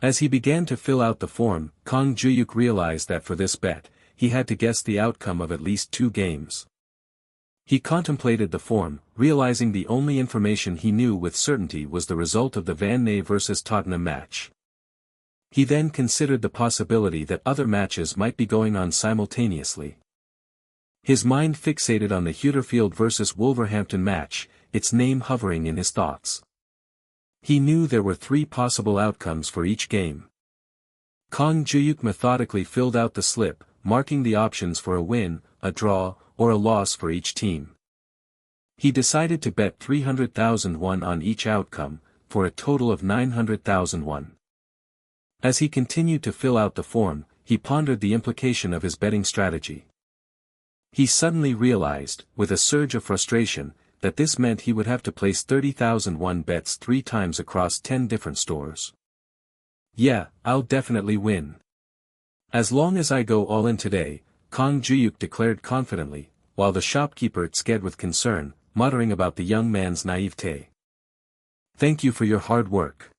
As he began to fill out the form, Kang Juhyuk realized that for this bet, he had to guess the outcome of at least 2 games. He contemplated the form, realizing the only information he knew with certainty was the result of the Van Ney vs Tottenham match. He then considered the possibility that other matches might be going on simultaneously. His mind fixated on the Huddersfield vs Wolverhampton match, its name hovering in his thoughts. He knew there were 3 possible outcomes for each game. Kang Juhyuk methodically filled out the slip, marking the options for a win, a draw, or a loss for each team. He decided to bet 300,000 won on each outcome, for a total of 900,000 won. As he continued to fill out the form, he pondered the implication of his betting strategy. He suddenly realized, with a surge of frustration, that this meant he would have to place 30,000 won bets 3 times across 10 different stores. "Yeah, I'll definitely win. As long as I go all in today," Kang Juhyuk declared confidently, while the shopkeeper sked with concern, muttering about the young man's naivete. "Thank you for your hard work,"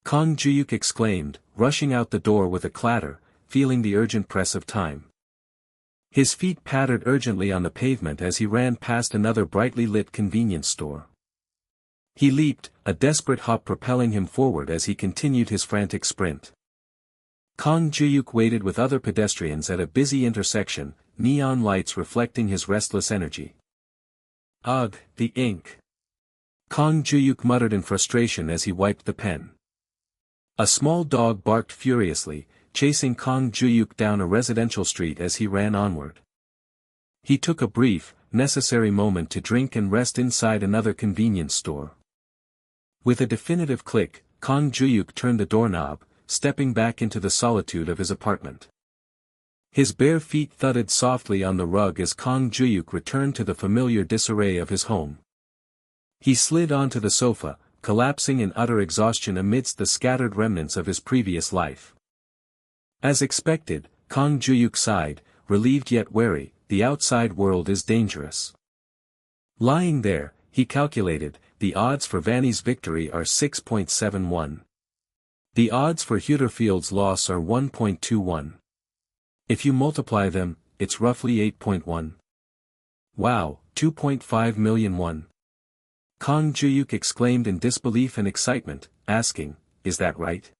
Kang Juhyuk exclaimed, rushing out the door with a clatter, feeling the urgent press of time. His feet pattered urgently on the pavement as he ran past another brightly lit convenience store. He leaped, a desperate hop propelling him forward as he continued his frantic sprint. Kang Juhyuk waited with other pedestrians at a busy intersection, neon lights reflecting his restless energy. "Ugh, the ink!" Kang Juhyuk muttered in frustration as he wiped the pen. A small dog barked furiously, chasing Kang Juhyuk down a residential street as he ran onward. He took a brief, necessary moment to drink and rest inside another convenience store. With a definitive click, Kang Juhyuk turned the doorknob, stepping back into the solitude of his apartment. His bare feet thudded softly on the rug as Kang Juhyuk returned to the familiar disarray of his home. He slid onto the sofa, collapsing in utter exhaustion amidst the scattered remnants of his previous life. As expected, Kang Juhyuk sighed, relieved yet wary. The outside world is dangerous. Lying there, he calculated, the odds for Vanny's victory are 6.71. The odds for Huddersfield's loss are 1.21. If you multiply them, it's roughly 8.1. Wow, 2.5 million won. Kang Juhyuk exclaimed in disbelief and excitement, asking, is that right?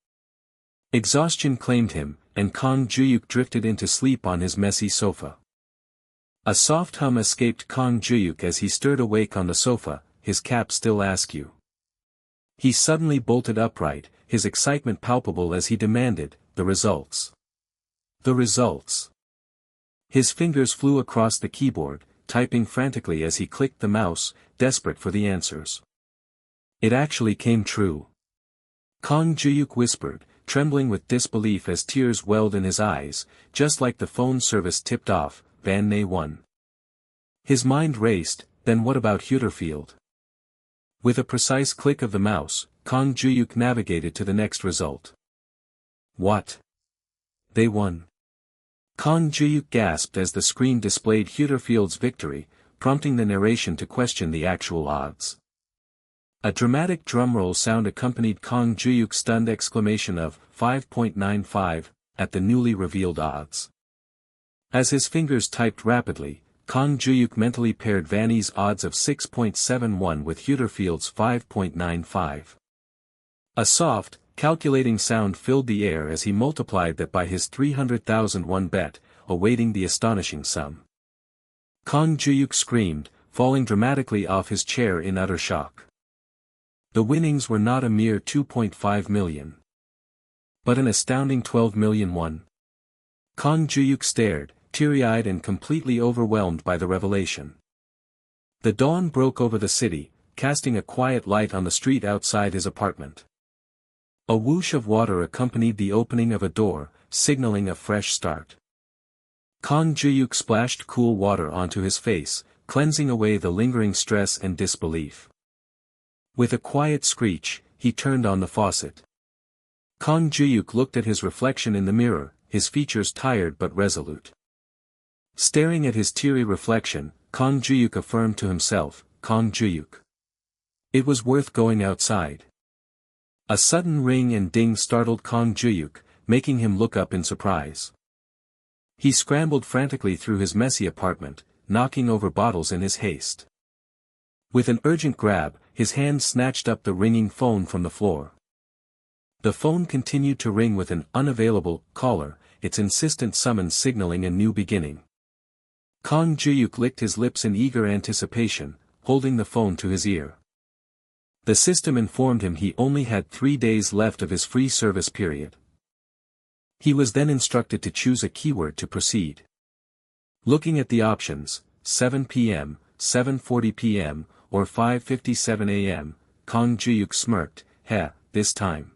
Exhaustion claimed him, and Kang Juhyuk drifted into sleep on his messy sofa. A soft hum escaped Kang Juhyuk as he stirred awake on the sofa, his cap still askew. He suddenly bolted upright, his excitement palpable as he demanded, the results. The results. His fingers flew across the keyboard, typing frantically as he clicked the mouse, desperate for the answers. It actually came true. Kang Juhyuk whispered, trembling with disbelief as tears welled in his eyes, just like the phone service tipped off, Van Nay won. His mind raced, then what about Huddersfield? With a precise click of the mouse, Kang Juhyuk navigated to the next result. What? They won. Kang Juhyuk gasped as the screen displayed Huddersfield's victory, prompting the narration to question the actual odds. A dramatic drumroll sound accompanied Kang Juhyuk's stunned exclamation of 5.95 at the newly revealed odds. As his fingers typed rapidly, Kang Juhyuk mentally paired Vanny's odds of 6.71 with Huddersfield's 5.95. A soft, calculating sound filled the air as he multiplied that by his 300,000 won bet, awaiting the astonishing sum. Kang Juhyuk screamed, falling dramatically off his chair in utter shock. The winnings were not a mere 2.5 million. But an astounding 12 million won. Kang Juhyuk stared, teary-eyed and completely overwhelmed by the revelation. The dawn broke over the city, casting a quiet light on the street outside his apartment. A whoosh of water accompanied the opening of a door, signaling a fresh start. Kang Juhyuk splashed cool water onto his face, cleansing away the lingering stress and disbelief. With a quiet screech, he turned on the faucet. Kang Juhyuk looked at his reflection in the mirror, his features tired but resolute. Staring at his teary reflection, Kang Juhyuk affirmed to himself, Kang Juhyuk. It was worth going outside. A sudden ring and ding startled Kang Juhyuk, making him look up in surprise. He scrambled frantically through his messy apartment, knocking over bottles in his haste. With an urgent grab, his hand snatched up the ringing phone from the floor. The phone continued to ring with an unavailable caller, its insistent summons signaling a new beginning. Kang Juhyuk licked his lips in eager anticipation, holding the phone to his ear. The system informed him he only had 3 days left of his free service period. He was then instructed to choose a keyword to proceed. Looking at the options, 7 p.m., 7:40 p.m., or 5:57 a.m., Kang Juhyuk smirked, this time.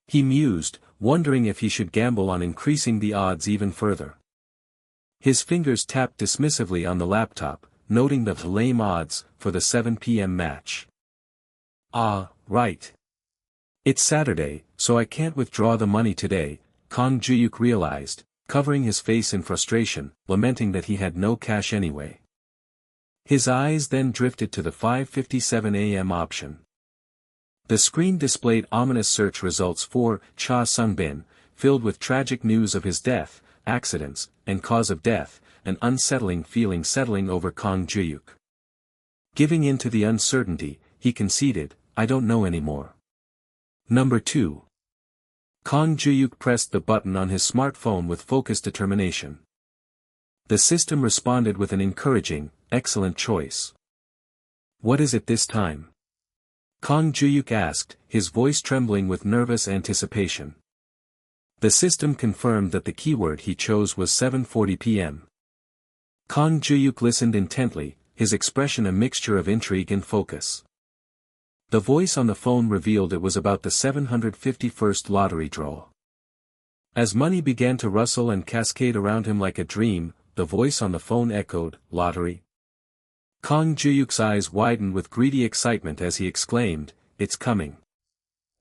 He mused, wondering if he should gamble on increasing the odds even further. His fingers tapped dismissively on the laptop, noting the lame odds for the 7 p.m. match. Ah, right. It's Saturday, so I can't withdraw the money today, Kang Juhyuk realized, covering his face in frustration, lamenting that he had no cash anyway. His eyes then drifted to the 5:57 a.m. option. The screen displayed ominous search results for Cha Sung-bin, filled with tragic news of his death, accidents, and cause of death, an unsettling feeling settling over Kang Juhyuk. Giving in to the uncertainty, he conceded, I don't know anymore. Number 2. Kang Juhyuk pressed the button on his smartphone with focused determination. The system responded with an encouraging, excellent choice. What is it this time? Kang Juhyuk asked, his voice trembling with nervous anticipation. The system confirmed that the keyword he chose was 7:40 p.m. Kang Juhyuk listened intently, his expression a mixture of intrigue and focus. The voice on the phone revealed it was about the 751st lottery draw. As money began to rustle and cascade around him like a dream, the voice on the phone echoed, "Lottery?" Kang Juhyuk's eyes widened with greedy excitement as he exclaimed, "It's coming.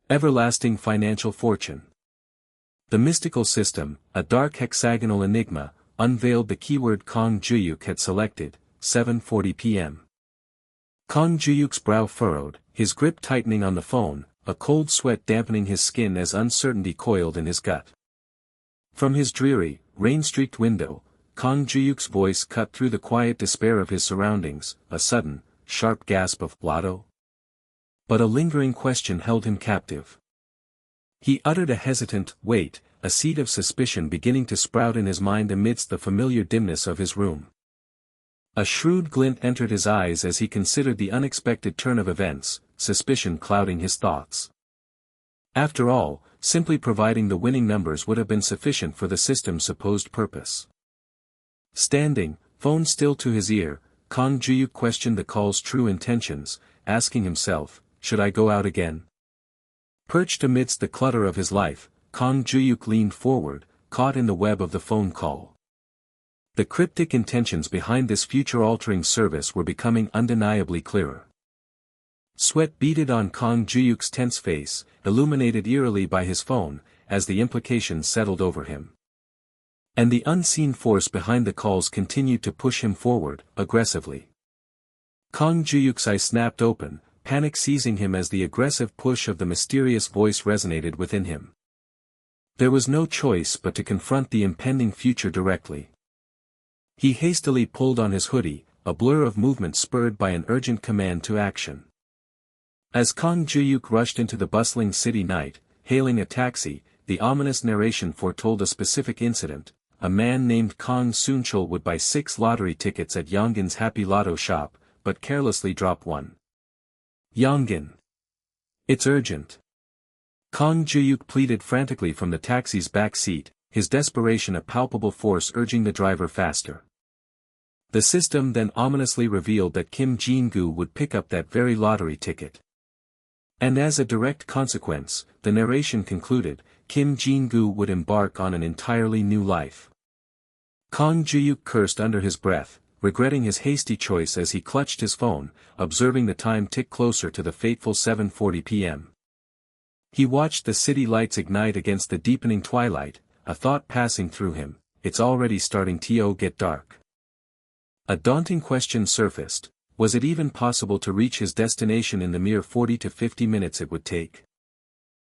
Everlasting financial fortune." The mystical system, a dark hexagonal enigma, unveiled the keyword Kang Juhyuk had selected, 7:40 p.m. Kang Juhyuk's brow furrowed, his grip tightening on the phone, a cold sweat dampening his skin as uncertainty coiled in his gut. From his dreary, rain-streaked window, Kang Juhyuk's voice cut through the quiet despair of his surroundings, a sudden, sharp gasp of "Lotto?" But a lingering question held him captive. He uttered a hesitant, "Wait," a seed of suspicion beginning to sprout in his mind amidst the familiar dimness of his room. A shrewd glint entered his eyes as he considered the unexpected turn of events, suspicion clouding his thoughts. After all, simply providing the winning numbers would have been sufficient for the system's supposed purpose. Standing, phone still to his ear, Kang Juhyuk questioned the call's true intentions, asking himself, "Should I go out again?" Perched amidst the clutter of his life, Kang Juhyuk leaned forward, caught in the web of the phone call. The cryptic intentions behind this future-altering service were becoming undeniably clearer. Sweat beaded on Kang Juhyuk's tense face, illuminated eerily by his phone, as the implications settled over him. And the unseen force behind the calls continued to push him forward, aggressively. Kang Juhyuk's eyes snapped open, panic seizing him as the aggressive push of the mysterious voice resonated within him. There was no choice but to confront the impending future directly. He hastily pulled on his hoodie, a blur of movement spurred by an urgent command to action. As Kang Juhyuk rushed into the bustling city night, hailing a taxi, the ominous narration foretold a specific incident. A man named Kang Soonchul would buy 6 lottery tickets at Yonggin's Happy Lotto shop, but carelessly drop one. "Yonggin! It's urgent!" Kang Juhyuk pleaded frantically from the taxi's back seat, his desperation a palpable force urging the driver faster. The system then ominously revealed that Kim Jin-gu would pick up that very lottery ticket. And as a direct consequence, the narration concluded, Kim Jin-gu would embark on an entirely new life. Kang Juhyuk cursed under his breath, regretting his hasty choice as he clutched his phone, observing the time tick closer to the fateful 7:40 p.m. He watched the city lights ignite against the deepening twilight, a thought passing through him, "It's already starting to get dark." A daunting question surfaced, was it even possible to reach his destination in the mere 40 to 50 minutes it would take?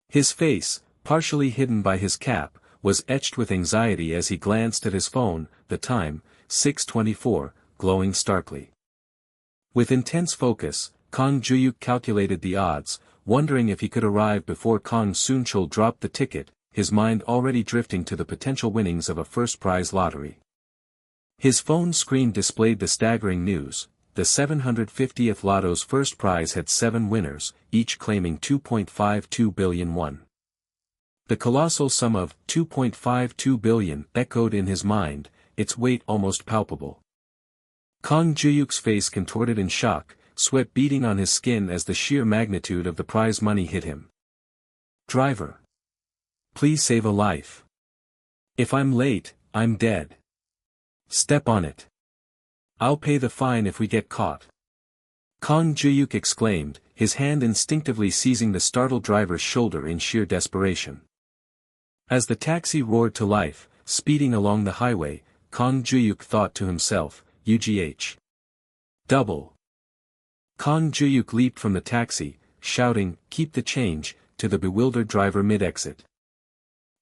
His face, partially hidden by his cap, was etched with anxiety as he glanced at his phone, the time, 6:24, glowing starkly. With intense focus, Kang Juhyuk calculated the odds, wondering if he could arrive before Kang Soonchul dropped the ticket, his mind already drifting to the potential winnings of a first-prize lottery. His phone screen displayed the staggering news: the 750th Lotto's first prize had 7 winners, each claiming 2.52 billion won. The colossal sum of 2.52 billion echoed in his mind, its weight almost palpable. Kang Juhyuk's face contorted in shock, sweat beading on his skin as the sheer magnitude of the prize money hit him. "Driver! Please save a life. If I'm late, I'm dead. Step on it. I'll pay the fine if we get caught." Kang Juhyuk exclaimed, his hand instinctively seizing the startled driver's shoulder in sheer desperation. As the taxi roared to life, speeding along the highway, Kang Juhyuk thought to himself, "UGH. Double." Kang Juhyuk leaped from the taxi, shouting, "Keep the change," to the bewildered driver mid-exit.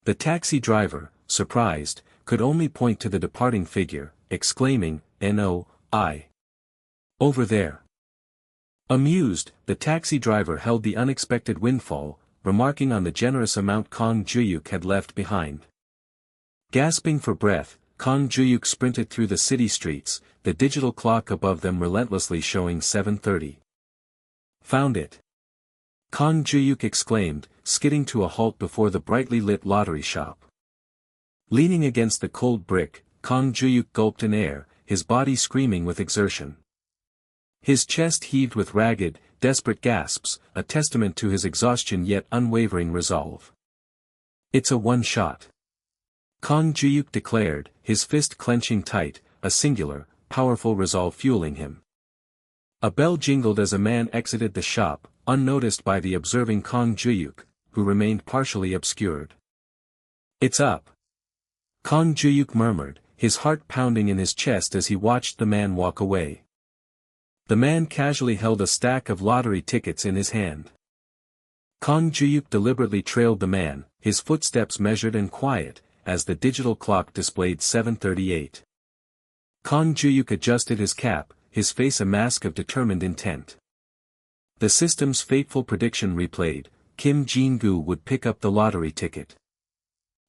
The taxi driver, surprised, could only point to the departing figure, exclaiming, "No, over there." Amused, the taxi driver held the unexpected windfall, remarking on the generous amount Kang Juhyuk had left behind. Gasping for breath, Kang Juhyuk sprinted through the city streets, the digital clock above them relentlessly showing 7:30. "Found it!" Kang Juhyuk exclaimed, skidding to a halt before the brightly lit lottery shop. Leaning against the cold brick, Kang Juhyuk gulped in air, his body screaming with exertion. His chest heaved with ragged, desperate gasps, a testament to his exhaustion yet unwavering resolve. "It's a one-shot. Kang Juhyuk declared, his fist clenching tight, a singular, powerful resolve fueling him. A bell jingled as a man exited the shop, unnoticed by the observing Kang Juhyuk, who remained partially obscured. "It's up," Kang Juhyuk murmured, his heart pounding in his chest as he watched the man walk away. The man casually held a stack of lottery tickets in his hand. Kang Juhyuk deliberately trailed the man, his footsteps measured and quiet, as the digital clock displayed 7:38. Kang Juhyuk adjusted his cap, his face a mask of determined intent. The system's fateful prediction replayed, Kim Jin-gu would pick up the lottery ticket.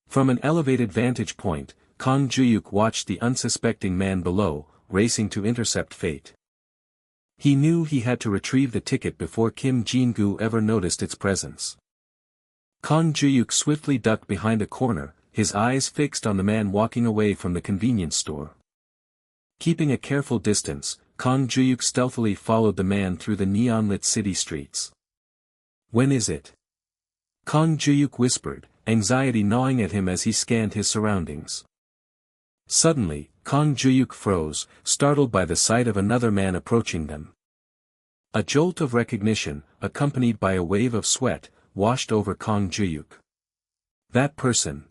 From an elevated vantage point, Kang Juhyuk watched the unsuspecting man below, racing to intercept fate. He knew he had to retrieve the ticket before Kim Jin-gu ever noticed its presence. Kang Juhyuk swiftly ducked behind a corner, his eyes fixed on the man walking away from the convenience store. Keeping a careful distance, Kang Juhyuk stealthily followed the man through the neon-lit city streets. "When is it?" Kang Juhyuk whispered, anxiety gnawing at him as he scanned his surroundings. Suddenly, Kang Juhyuk froze, startled by the sight of another man approaching them. A jolt of recognition, accompanied by a wave of sweat, washed over Kang Juhyuk. "That person!"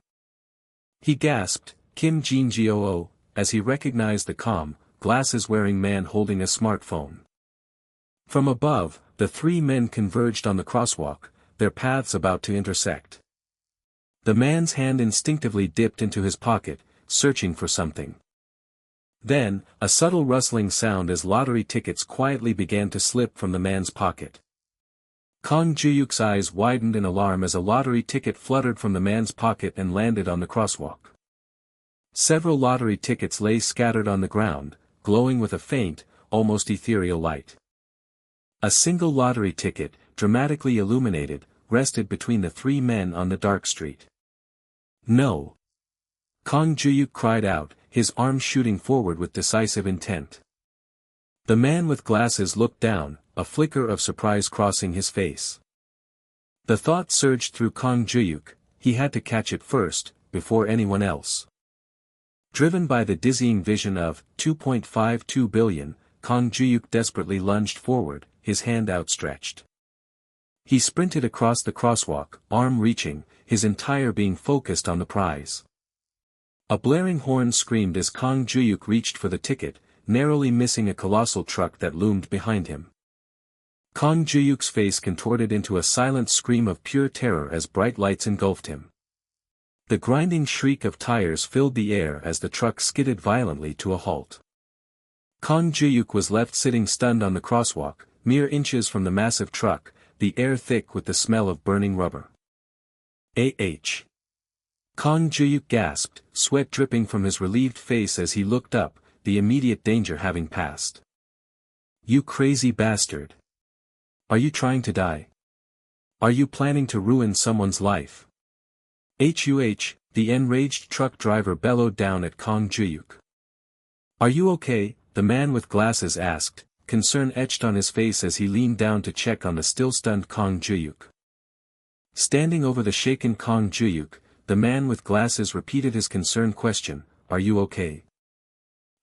he gasped, Kim Jin-goo, as he recognized the calm, glasses-wearing man holding a smartphone. From above, the three men converged on the crosswalk, their paths about to intersect. The man's hand instinctively dipped into his pocket, searching for something. Then, a subtle rustling sound as lottery tickets quietly began to slip from the man's pocket. Kang Juhyuk's eyes widened in alarm as a lottery ticket fluttered from the man's pocket and landed on the crosswalk. Several lottery tickets lay scattered on the ground, glowing with a faint, almost ethereal light. A single lottery ticket, dramatically illuminated, rested between the three men on the dark street. "No!" Kang Juhyuk cried out, his arms shooting forward with decisive intent. The man with glasses looked down, a flicker of surprise crossing his face. The thought surged through Kang Juhyuk, he had to catch it first, before anyone else. Driven by the dizzying vision of 2.52 billion, Kang Juhyuk desperately lunged forward, his hand outstretched. He sprinted across the crosswalk, arm reaching, his entire being focused on the prize. A blaring horn screamed as Kang Juhyuk reached for the ticket, narrowly missing a colossal truck that loomed behind him. Kang Juhyuk's face contorted into a silent scream of pure terror as bright lights engulfed him. The grinding shriek of tires filled the air as the truck skidded violently to a halt. Kang Juhyuk was left sitting stunned on the crosswalk, mere inches from the massive truck, the air thick with the smell of burning rubber. Kang Juhyuk gasped, sweat dripping from his relieved face as he looked up, the immediate danger having passed. "You crazy bastard! Are you trying to die? Are you planning to ruin someone's life?" The enraged truck driver bellowed down at Kang Juhyuk. "Are you okay?" the man with glasses asked, concern etched on his face as he leaned down to check on the still-stunned Kang Juhyuk. Standing over the shaken Kang Juhyuk, the man with glasses repeated his concerned question, "Are you okay?"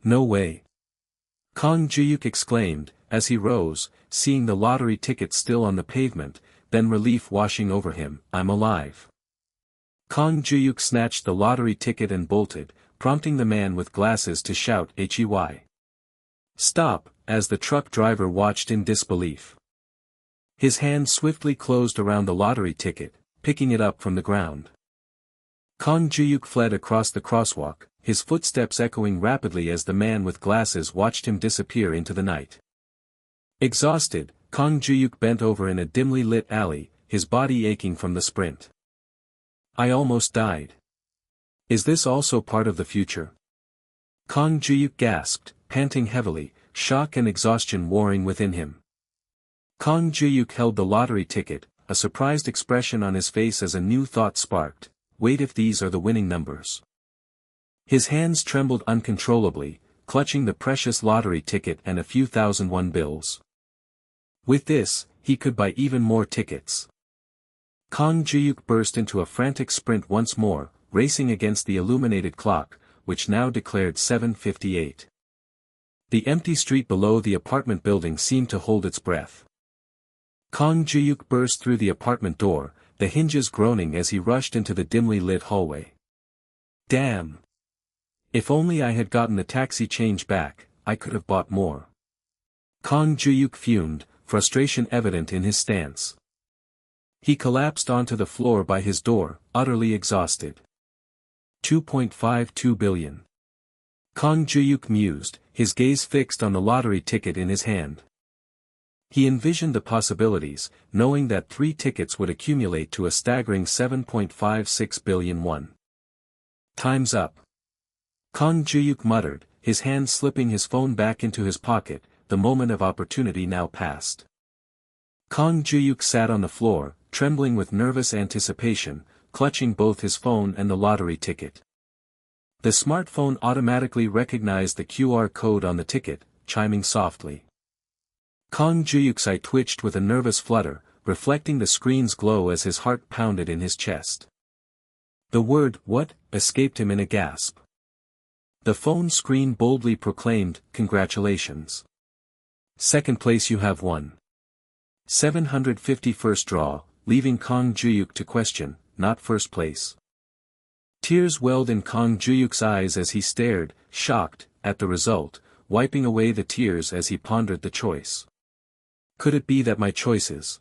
"No way!" Kang Juhyuk exclaimed, as he rose, seeing the lottery ticket still on the pavement, then relief washing over him, "I'm alive." Kang Juhyuk snatched the lottery ticket and bolted, prompting the man with glasses to shout "Hey! Stop," as the truck driver watched in disbelief. His hand swiftly closed around the lottery ticket, picking it up from the ground. Kang Juhyuk fled across the crosswalk, his footsteps echoing rapidly as the man with glasses watched him disappear into the night. Exhausted, Kang Juhyuk bent over in a dimly lit alley, his body aching from the sprint. "I almost died. Is this also part of the future?" Kang Juhyuk gasped, panting heavily, shock and exhaustion warring within him. Kang Juhyuk held the lottery ticket, a surprised expression on his face as a new thought sparked. Wait, if these are the winning numbers? His hands trembled uncontrollably, clutching the precious lottery ticket and a few $1,000 bills. With this, he could buy even more tickets. Kang Juhyuk burst into a frantic sprint once more, racing against the illuminated clock, which now declared 7:58. The empty street below the apartment building seemed to hold its breath. Kang Juhyuk burst through the apartment door, the hinges groaning as he rushed into the dimly lit hallway. Damn! If only I had gotten the taxi change back, I could have bought more. Kang Juhyuk fumed, frustration evident in his stance. He collapsed onto the floor by his door, utterly exhausted. 2.52 billion. Kang Juhyuk mused, his gaze fixed on the lottery ticket in his hand. He envisioned the possibilities, knowing that 3 tickets would accumulate to a staggering 7.56 billion won. Time's up. Kang Juhyuk muttered, his hand slipping his phone back into his pocket, the moment of opportunity now passed. Kang Juhyuk sat on the floor, trembling with nervous anticipation, clutching both his phone and the lottery ticket. The smartphone automatically recognized the QR code on the ticket, chiming softly. Kang Juhyuk's eye twitched with a nervous flutter, reflecting the screen's glow as his heart pounded in his chest. The word, "what?" escaped him in a gasp. The phone screen boldly proclaimed, "Congratulations. Second place, you have won." 751st draw, leaving Kang Juhyuk to question, not first place. Tears welled in Kang Juhyuk's eyes as he stared, shocked, at the result, wiping away the tears as he pondered the choice. Could it be that my choices?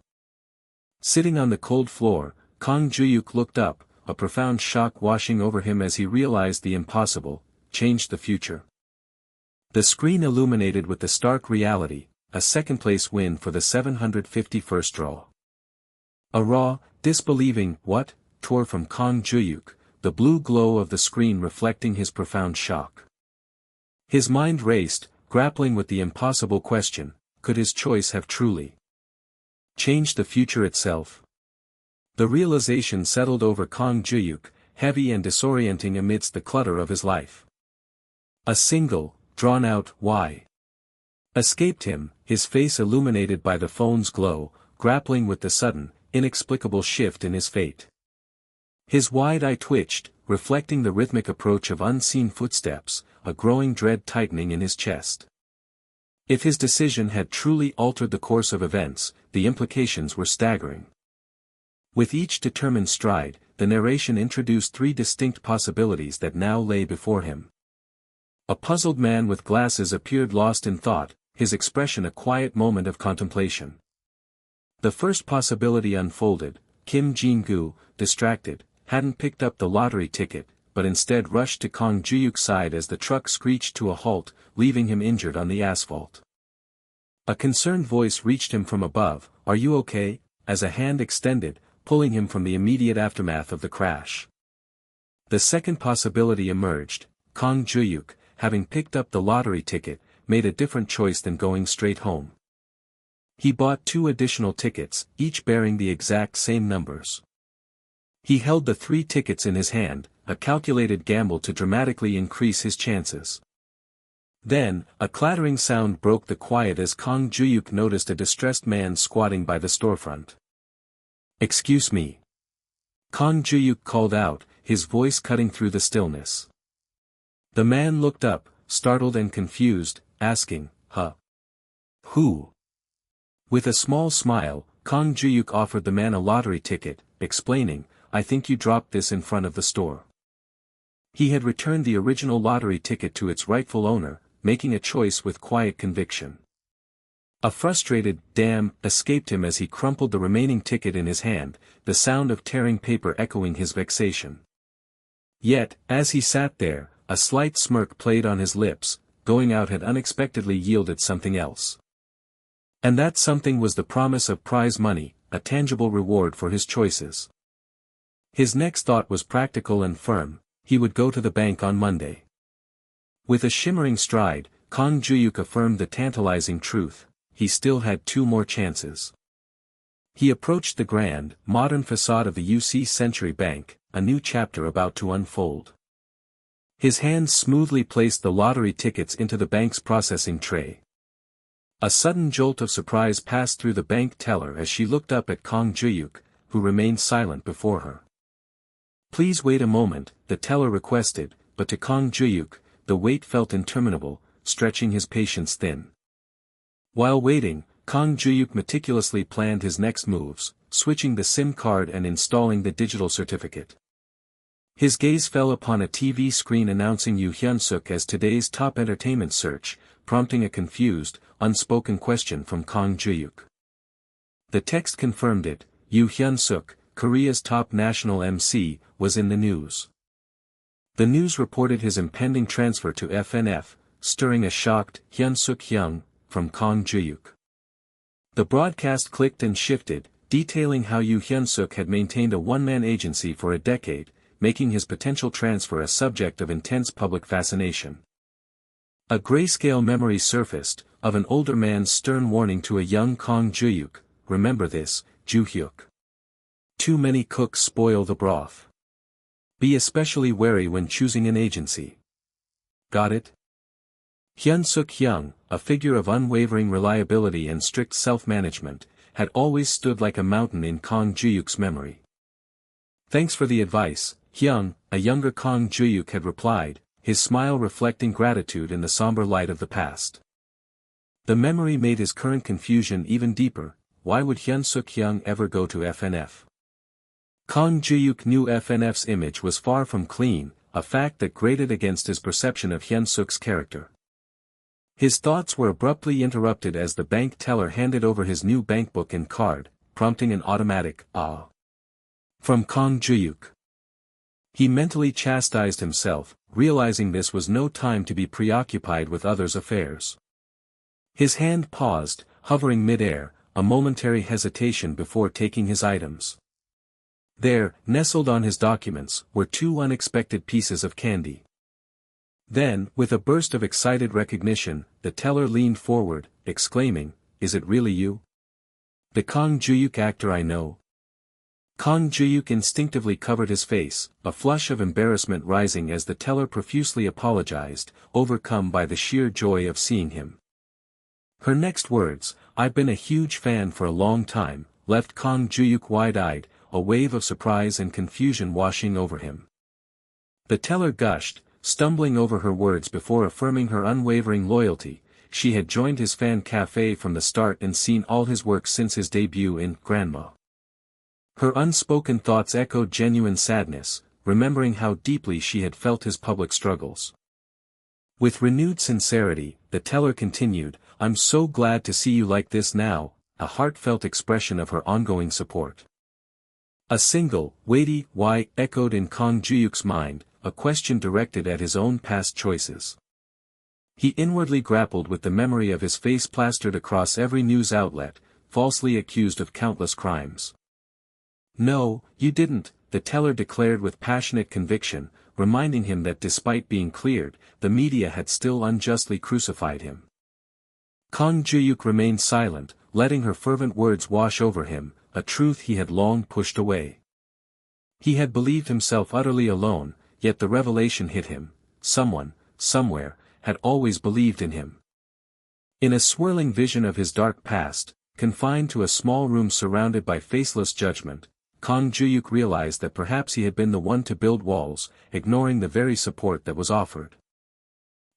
Sitting on the cold floor, Kang Juhyuk looked up, a profound shock washing over him as he realized the impossible, changed the future. The screen illuminated with the stark reality, a second-place win for the 751st draw. A raw, disbelieving "what?" tore from Kang Juhyuk, the blue glow of the screen reflecting his profound shock. His mind raced, grappling with the impossible question, could his choice have truly changed the future itself? The realization settled over Kang Juhyuk, heavy and disorienting amidst the clutter of his life. A single, drawn-out "why?" escaped him, his face illuminated by the phone's glow, grappling with the sudden, inexplicable shift in his fate. His wide eye twitched, reflecting the rhythmic approach of unseen footsteps, a growing dread tightening in his chest. If his decision had truly altered the course of events, the implications were staggering. With each determined stride, the narration introduced 3 distinct possibilities that now lay before him. A puzzled man with glasses appeared, lost in thought, his expression a quiet moment of contemplation. The first possibility unfolded: Kim Jin-gu, distracted, hadn't picked up the lottery ticket, but instead rushed to Kang Juhyuk's side as the truck screeched to a halt, leaving him injured on the asphalt. A concerned voice reached him from above, "Are you okay?" as a hand extended, pulling him from the immediate aftermath of the crash. The second possibility emerged: Kang Juhyuk, having picked up the lottery ticket, made a different choice than going straight home. He bought 2 additional tickets, each bearing the exact same numbers. He held the 3 tickets in his hand, a calculated gamble to dramatically increase his chances. Then, a clattering sound broke the quiet as Kang Juhyuk noticed a distressed man squatting by the storefront. "Excuse me." Kang Juhyuk called out, his voice cutting through the stillness. The man looked up, startled and confused, asking, "Huh? Who?" With a small smile, Kang Juhyuk offered the man a lottery ticket, explaining, "I think you dropped this in front of the store." He had returned the original lottery ticket to its rightful owner, making a choice with quiet conviction. A frustrated "damn" escaped him as he crumpled the remaining ticket in his hand, the sound of tearing paper echoing his vexation. Yet, as he sat there, a slight smirk played on his lips, going out had unexpectedly yielded something else. And that something was the promise of prize money, a tangible reward for his choices. His next thought was practical and firm: he would go to the bank on Monday. With a shimmering stride, Kang Juhyuk affirmed the tantalizing truth: he still had 2 more chances. He approached the grand, modern facade of the UC Century Bank, a new chapter about to unfold. His hands smoothly placed the lottery tickets into the bank's processing tray. A sudden jolt of surprise passed through the bank teller as she looked up at Kang Juhyuk, who remained silent before her. Please wait a moment, the teller requested, but to Kang Juhyuk, the wait felt interminable, stretching his patience thin. While waiting, Kang Juhyuk meticulously planned his next moves, switching the SIM card and installing the digital certificate. His gaze fell upon a TV screen announcing Yoo Hyun-suk as today's top entertainment search, prompting a confused, unspoken question from Kang Juhyuk. The text confirmed it: Yoo Hyun-suk, Korea's top national MC, was in the news. The news reported his impending transfer to FNF, stirring a shocked Hyun-suk Hyung from Kang Juhyuk. The broadcast clicked and shifted, detailing how Yoo Hyun-suk had maintained a one-man agency for a decade, making his potential transfer a subject of intense public fascination. A grayscale memory surfaced, of an older man's stern warning to a young Kang Juhyuk: remember this, Juhyuk. Too many cooks spoil the broth. Be especially wary when choosing an agency. Got it? Hyun-suk Hyung, a figure of unwavering reliability and strict self-management, had always stood like a mountain in Kang Juhyuk's memory. Thanks for the advice, Hyung, a younger Kang Juhyuk had replied, his smile reflecting gratitude in the somber light of the past. The memory made his current confusion even deeper: why would Hyun-suk Hyung ever go to FNF? Kang Juhyuk knew FNF's image was far from clean, a fact that grated against his perception of Hyun-suk's character. His thoughts were abruptly interrupted as the bank teller handed over his new bankbook and card, prompting an automatic "ah" from Kang Juhyuk. He mentally chastised himself, realizing this was no time to be preoccupied with others' affairs. His hand paused, hovering mid-air, a momentary hesitation before taking his items. There, nestled on his documents, were two unexpected pieces of candy. Then, with a burst of excited recognition, the teller leaned forward, exclaiming, "Is it really you? The Kang Juhyuk actor I know?" Kang Juhyuk instinctively covered his face, a flush of embarrassment rising as the teller profusely apologized, overcome by the sheer joy of seeing him. Her next words, "I've been a huge fan for a long time," left Kang Juhyuk wide-eyed, a wave of surprise and confusion washing over him. The teller gushed, stumbling over her words before affirming her unwavering loyalty. She had joined his fan cafe from the start and seen all his work since his debut in Grandma. Her unspoken thoughts echoed genuine sadness, remembering how deeply she had felt his public struggles. With renewed sincerity, the teller continued, "I'm so glad to see you like this now," a heartfelt expression of her ongoing support. A single, weighty "why" echoed in Kang Juhyuk's mind, a question directed at his own past choices. He inwardly grappled with the memory of his face plastered across every news outlet, falsely accused of countless crimes. "No, you didn't," the teller declared with passionate conviction, reminding him that despite being cleared, the media had still unjustly crucified him. Kang Juhyuk remained silent, letting her fervent words wash over him, a truth he had long pushed away. He had believed himself utterly alone, yet the revelation hit him: someone, somewhere, had always believed in him. In a swirling vision of his dark past, confined to a small room surrounded by faceless judgment, Kang Juhyuk realized that perhaps he had been the one to build walls, ignoring the very support that was offered.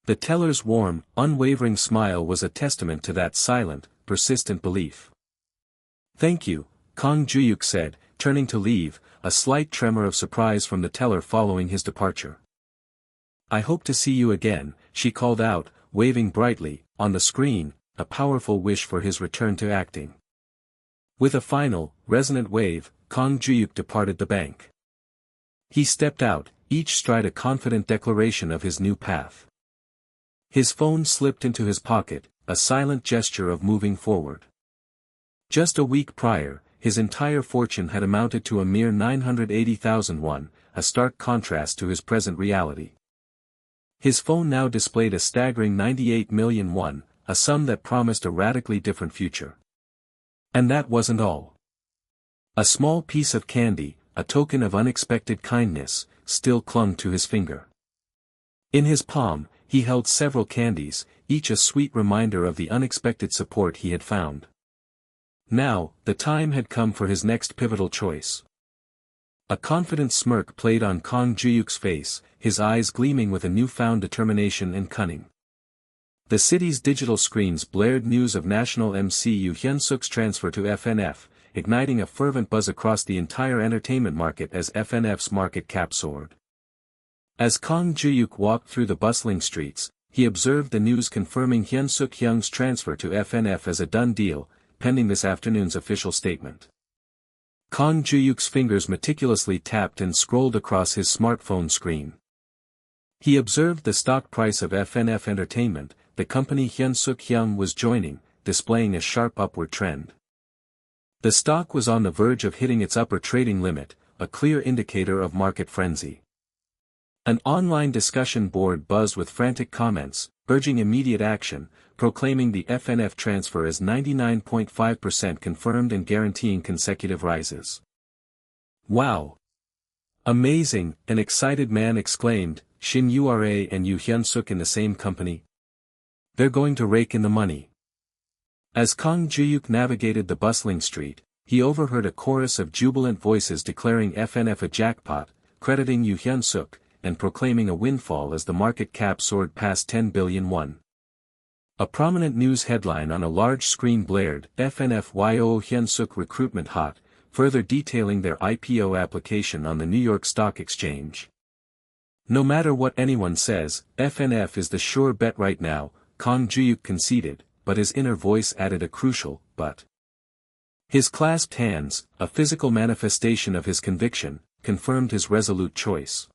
The teller's warm, unwavering smile was a testament to that silent, persistent belief. "Thank you," Kang Juhyuk said, turning to leave, a slight tremor of surprise from the teller following his departure. "I hope to see you again," she called out, waving brightly, on the screen, a powerful wish for his return to acting. With a final, resonant wave, Kang Juhyuk departed the bank. He stepped out, each stride a confident declaration of his new path. His phone slipped into his pocket, a silent gesture of moving forward. Just a week prior, his entire fortune had amounted to a mere 980,000 won, a stark contrast to his present reality. His phone now displayed a staggering 98 million won, a sum that promised a radically different future. And that wasn't all. A small piece of candy, a token of unexpected kindness, still clung to his finger. In his palm, he held several candies, each a sweet reminder of the unexpected support he had found. Now, the time had come for his next pivotal choice. A confident smirk played on Kang Juhyuk's face, his eyes gleaming with a newfound determination and cunning. The city's digital screens blared news of national MC Yoo Hyun-suk's transfer to FNF, igniting a fervent buzz across the entire entertainment market as FNF's market cap soared. As Kang Juhyuk walked through the bustling streets, he observed the news confirming Hyun-suk Hyung's transfer to FNF as a done deal, pending this afternoon's official statement. Kang Juhyuk's fingers meticulously tapped and scrolled across his smartphone screen. He observed the stock price of FNF Entertainment, the company Hyun-suk Hyung was joining, displaying a sharp upward trend. The stock was on the verge of hitting its upper trading limit, a clear indicator of market frenzy. An online discussion board buzzed with frantic comments, urging immediate action, proclaiming the FNF transfer as 99.5% confirmed and guaranteeing consecutive rises. "Wow! Amazing," an excited man exclaimed, "Shin Ura and Yoo Hyun-suk in the same company? They're going to rake in the money." As Kang Juhyuk navigated the bustling street, he overheard a chorus of jubilant voices declaring FNF a jackpot, crediting Yoo Hyun-suk, and proclaiming a windfall as the market cap soared past 10 billion won. A prominent news headline on a large screen blared, "FNF Yoo Hyun-suk recruitment hot," further detailing their IPO application on the New York Stock Exchange. "No matter what anyone says, FNF is the sure bet right now," Kang Juhyuk conceded, but his inner voice added a crucial "but." His clasped hands, a physical manifestation of his conviction, confirmed his resolute choice.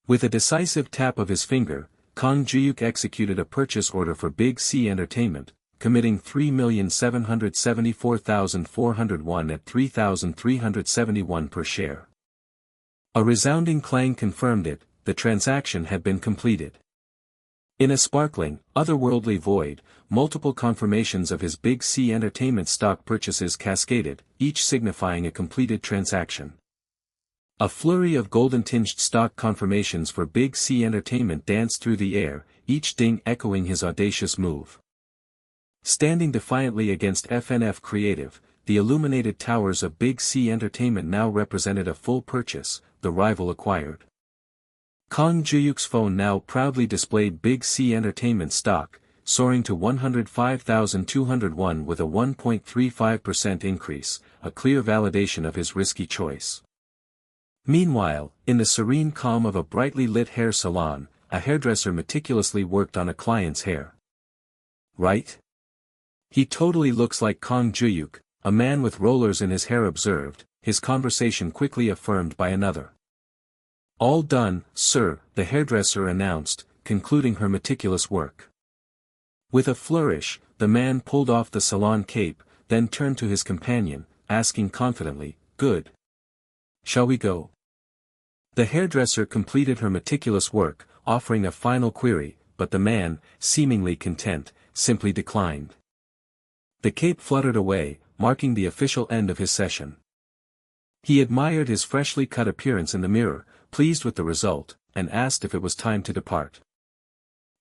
With a decisive tap of his finger, Kang Juhyuk executed a purchase order for Big C Entertainment, committing 3,774,400 won at 3,371 per share. A resounding clang confirmed it, the transaction had been completed. In a sparkling, otherworldly void, multiple confirmations of his Big C Entertainment stock purchases cascaded, each signifying a completed transaction. A flurry of golden-tinged stock confirmations for Big C Entertainment danced through the air, each ding echoing his audacious move. Standing defiantly against FNF Creative, the illuminated towers of Big C Entertainment now represented a full purchase, the rival acquired. Kang Juhyuk's phone now proudly displayed Big C Entertainment stock, soaring to 105,201 with a 1.35% increase, a clear validation of his risky choice. Meanwhile, in the serene calm of a brightly lit hair salon, a hairdresser meticulously worked on a client's hair. "Right? He totally looks like Kang Juhyuk," a man with rollers in his hair observed, his conversation quickly affirmed by another. "All done, sir," the hairdresser announced, concluding her meticulous work. With a flourish, the man pulled off the salon cape, then turned to his companion, asking confidently, "Good. Shall we go?" The hairdresser completed her meticulous work, offering a final query, but the man, seemingly content, simply declined. The cape fluttered away, marking the official end of his session. He admired his freshly cut appearance in the mirror, pleased with the result, and asked if it was time to depart.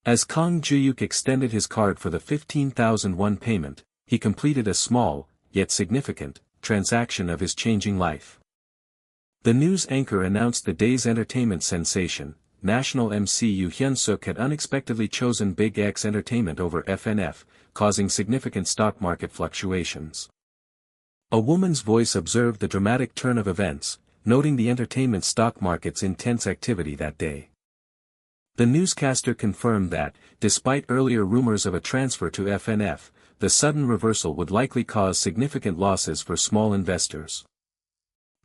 As Kang Juhyuk extended his card for the 15,000 won payment, he completed a small, yet significant, transaction of his changing life. The news anchor announced the day's entertainment sensation. National MC Yoo Hyun-suk had unexpectedly chosen Big X Entertainment over FNF, causing significant stock market fluctuations. A woman's voice observed the dramatic turn of events, noting the entertainment stock market's intense activity that day. The newscaster confirmed that, despite earlier rumors of a transfer to FNF, the sudden reversal would likely cause significant losses for small investors.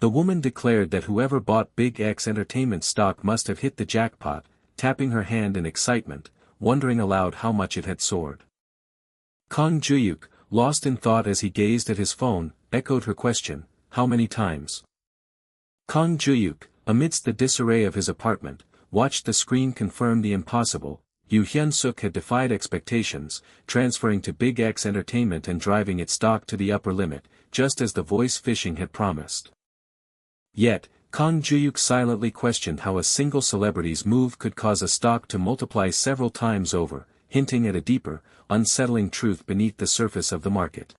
The woman declared that whoever bought Big X Entertainment stock must have hit the jackpot, tapping her hand in excitement, wondering aloud how much it had soared. Kang Juhyuk, lost in thought as he gazed at his phone, echoed her question, "How many times?" Kang Juhyuk, amidst the disarray of his apartment, watched the screen confirm the impossible. Yoo Hyun-suk had defied expectations, transferring to Big X Entertainment and driving its stock to the upper limit, just as the voice phishing had promised. Yet, Kang Juhyuk silently questioned how a single celebrity's move could cause a stock to multiply several times over, hinting at a deeper, unsettling truth beneath the surface of the market.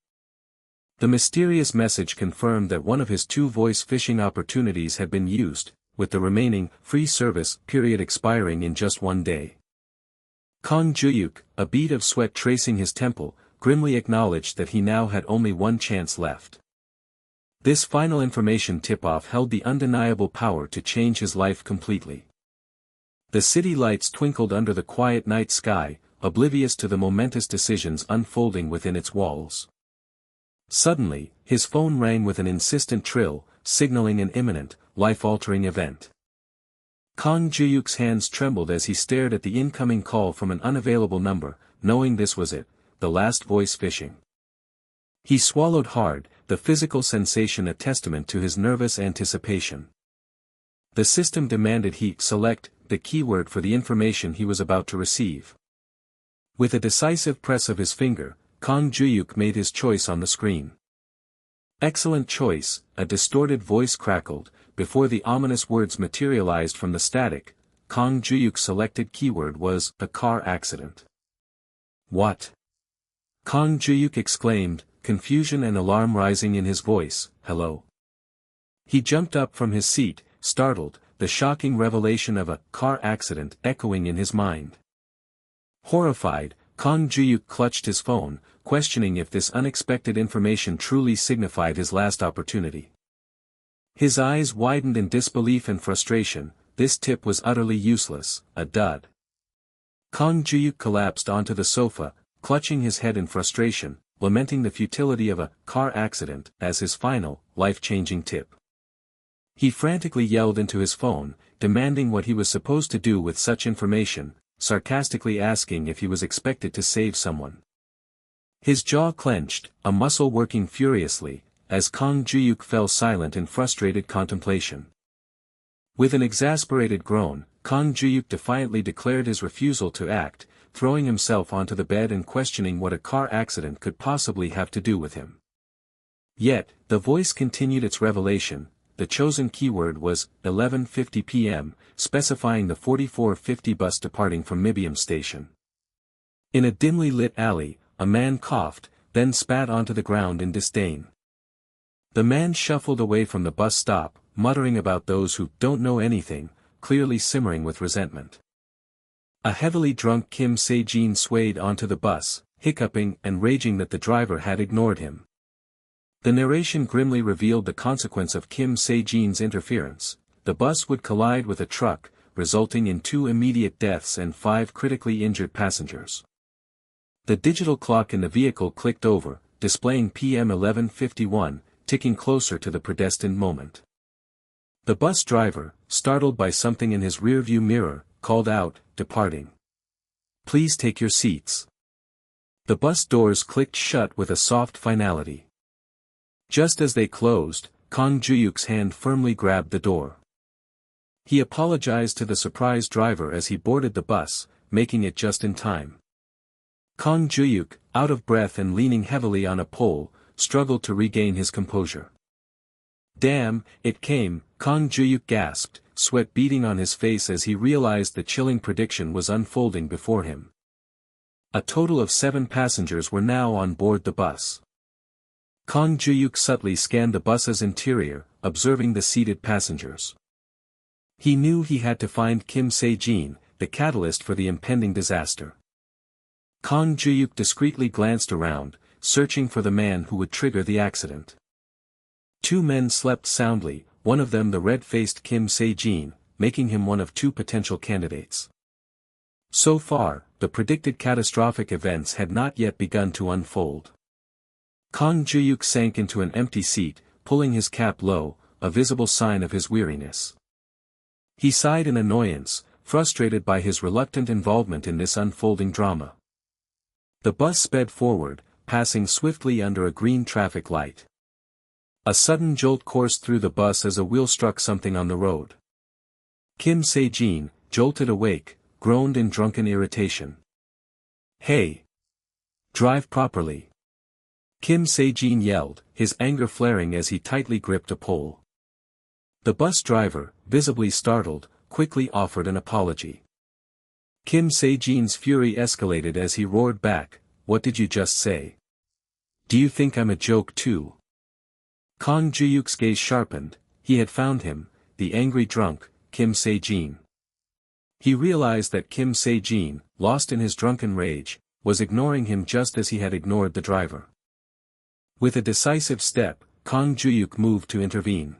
The mysterious message confirmed that one of his 2 voice phishing opportunities had been used, with the remaining free service period expiring in just 1 day. Kang Juhyuk, a bead of sweat tracing his temple, grimly acknowledged that he now had only 1 chance left. This final information tip-off held the undeniable power to change his life completely. The city lights twinkled under the quiet night sky, oblivious to the momentous decisions unfolding within its walls. Suddenly, his phone rang with an insistent trill, signaling an imminent, life-altering event. Kang Juhyuk's hands trembled as he stared at the incoming call from an unavailable number, knowing this was it, the last voice phishing. He swallowed hard, the physical sensation a testament to his nervous anticipation. The system demanded he select the keyword for the information he was about to receive. With a decisive press of his finger, Kang Juhyuk made his choice on the screen. "Excellent choice," a distorted voice crackled, before the ominous words materialized from the static. Kang Juhyuk's selected keyword was a car accident. "What?" Kang Juhyuk exclaimed, confusion and alarm rising in his voice. "Hello." He jumped up from his seat, startled, the shocking revelation of a car accident echoing in his mind. Horrified, Kang Juhyuk clutched his phone, questioning if this unexpected information truly signified his last opportunity. His eyes widened in disbelief and frustration. This tip was utterly useless, a dud. Kang Juhyuk collapsed onto the sofa, clutching his head in frustration, lamenting the futility of a car accident as his final, life-changing tip. He frantically yelled into his phone, demanding what he was supposed to do with such information, sarcastically asking if he was expected to save someone. His jaw clenched, a muscle working furiously, as Kang Juhyuk fell silent in frustrated contemplation. With an exasperated groan, Kang Juhyuk defiantly declared his refusal to act, throwing himself onto the bed and questioning what a car accident could possibly have to do with him. Yet, the voice continued its revelation. The chosen keyword was 11:50 p.m., specifying the 4450 bus departing from Mibium station. In a dimly lit alley, a man coughed, then spat onto the ground in disdain. The man shuffled away from the bus stop, muttering about those who don't know anything, clearly simmering with resentment. A heavily drunk Kim Se-jin swayed onto the bus, hiccuping and raging that the driver had ignored him. The narration grimly revealed the consequence of Kim Se-jin's interference. The bus would collide with a truck, resulting in 2 immediate deaths and 5 critically injured passengers. The digital clock in the vehicle clicked over, displaying PM 11:51, ticking closer to the predestined moment. The bus driver, startled by something in his rearview mirror, called out, "Departing. Please take your seats." The bus doors clicked shut with a soft finality. Just as they closed, Kang Juhyuk's hand firmly grabbed the door. He apologized to the surprised driver as he boarded the bus, making it just in time. Kang Juhyuk, out of breath and leaning heavily on a pole, struggled to regain his composure. "Damn, it came," Kang Juhyuk gasped, sweat beading on his face as he realized the chilling prediction was unfolding before him. A total of 7 passengers were now on board the bus. Kang Juhyuk subtly scanned the bus's interior, observing the seated passengers. He knew he had to find Kim Se-jin, the catalyst for the impending disaster. Kang Juhyuk discreetly glanced around, searching for the man who would trigger the accident. 2 men slept soundly, one of them the red-faced Kim Se-jin, making him one of 2 potential candidates. So far, the predicted catastrophic events had not yet begun to unfold. Kang Juhyuk sank into an empty seat, pulling his cap low, a visible sign of his weariness. He sighed in annoyance, frustrated by his reluctant involvement in this unfolding drama. The bus sped forward, passing swiftly under a green traffic light. A sudden jolt coursed through the bus as a wheel struck something on the road. Kim Se-jin, jolted awake, groaned in drunken irritation. "Hey! Drive properly!" Kim Se-jin yelled, his anger flaring as he tightly gripped a pole. The bus driver, visibly startled, quickly offered an apology. Kim Se-jin's fury escalated as he roared back, "What did you just say? Do you think I'm a joke too? Kang Juhyuk's gaze sharpened. He had found him, the angry drunk, Kim Se-jin. He realized that Kim Se-jin, lost in his drunken rage, was ignoring him just as he had ignored the driver. With a decisive step, Kang Juhyuk moved to intervene.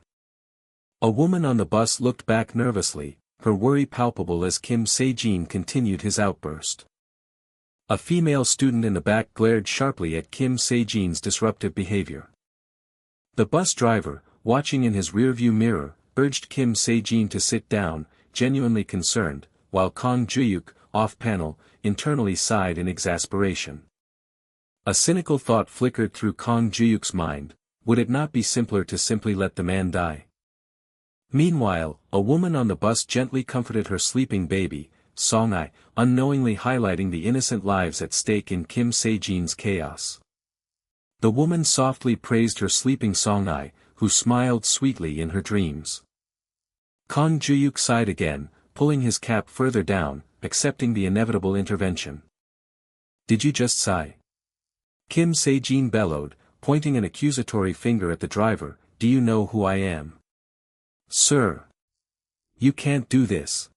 A woman on the bus looked back nervously, her worry palpable as Kim Se-jin continued his outburst. A female student in the back glared sharply at Kim Se-jin's disruptive behavior. The bus driver, watching in his rearview mirror, urged Kim Se-jin to sit down, genuinely concerned, while Kang Juhyuk, off-panel, internally sighed in exasperation. A cynical thought flickered through Kang Juhyuk's mind: would it not be simpler to simply let the man die? Meanwhile, a woman on the bus gently comforted her sleeping baby, Song-ai, unknowingly highlighting the innocent lives at stake in Kim Se-jin's chaos. The woman softly praised her sleeping Song-ai, who smiled sweetly in her dreams. Kang Juhyuk sighed again, pulling his cap further down, accepting the inevitable intervention. Did you just sigh? Kim Se-jin bellowed, pointing an accusatory finger at the driver. Do you know who I am? Sir. You can't do this.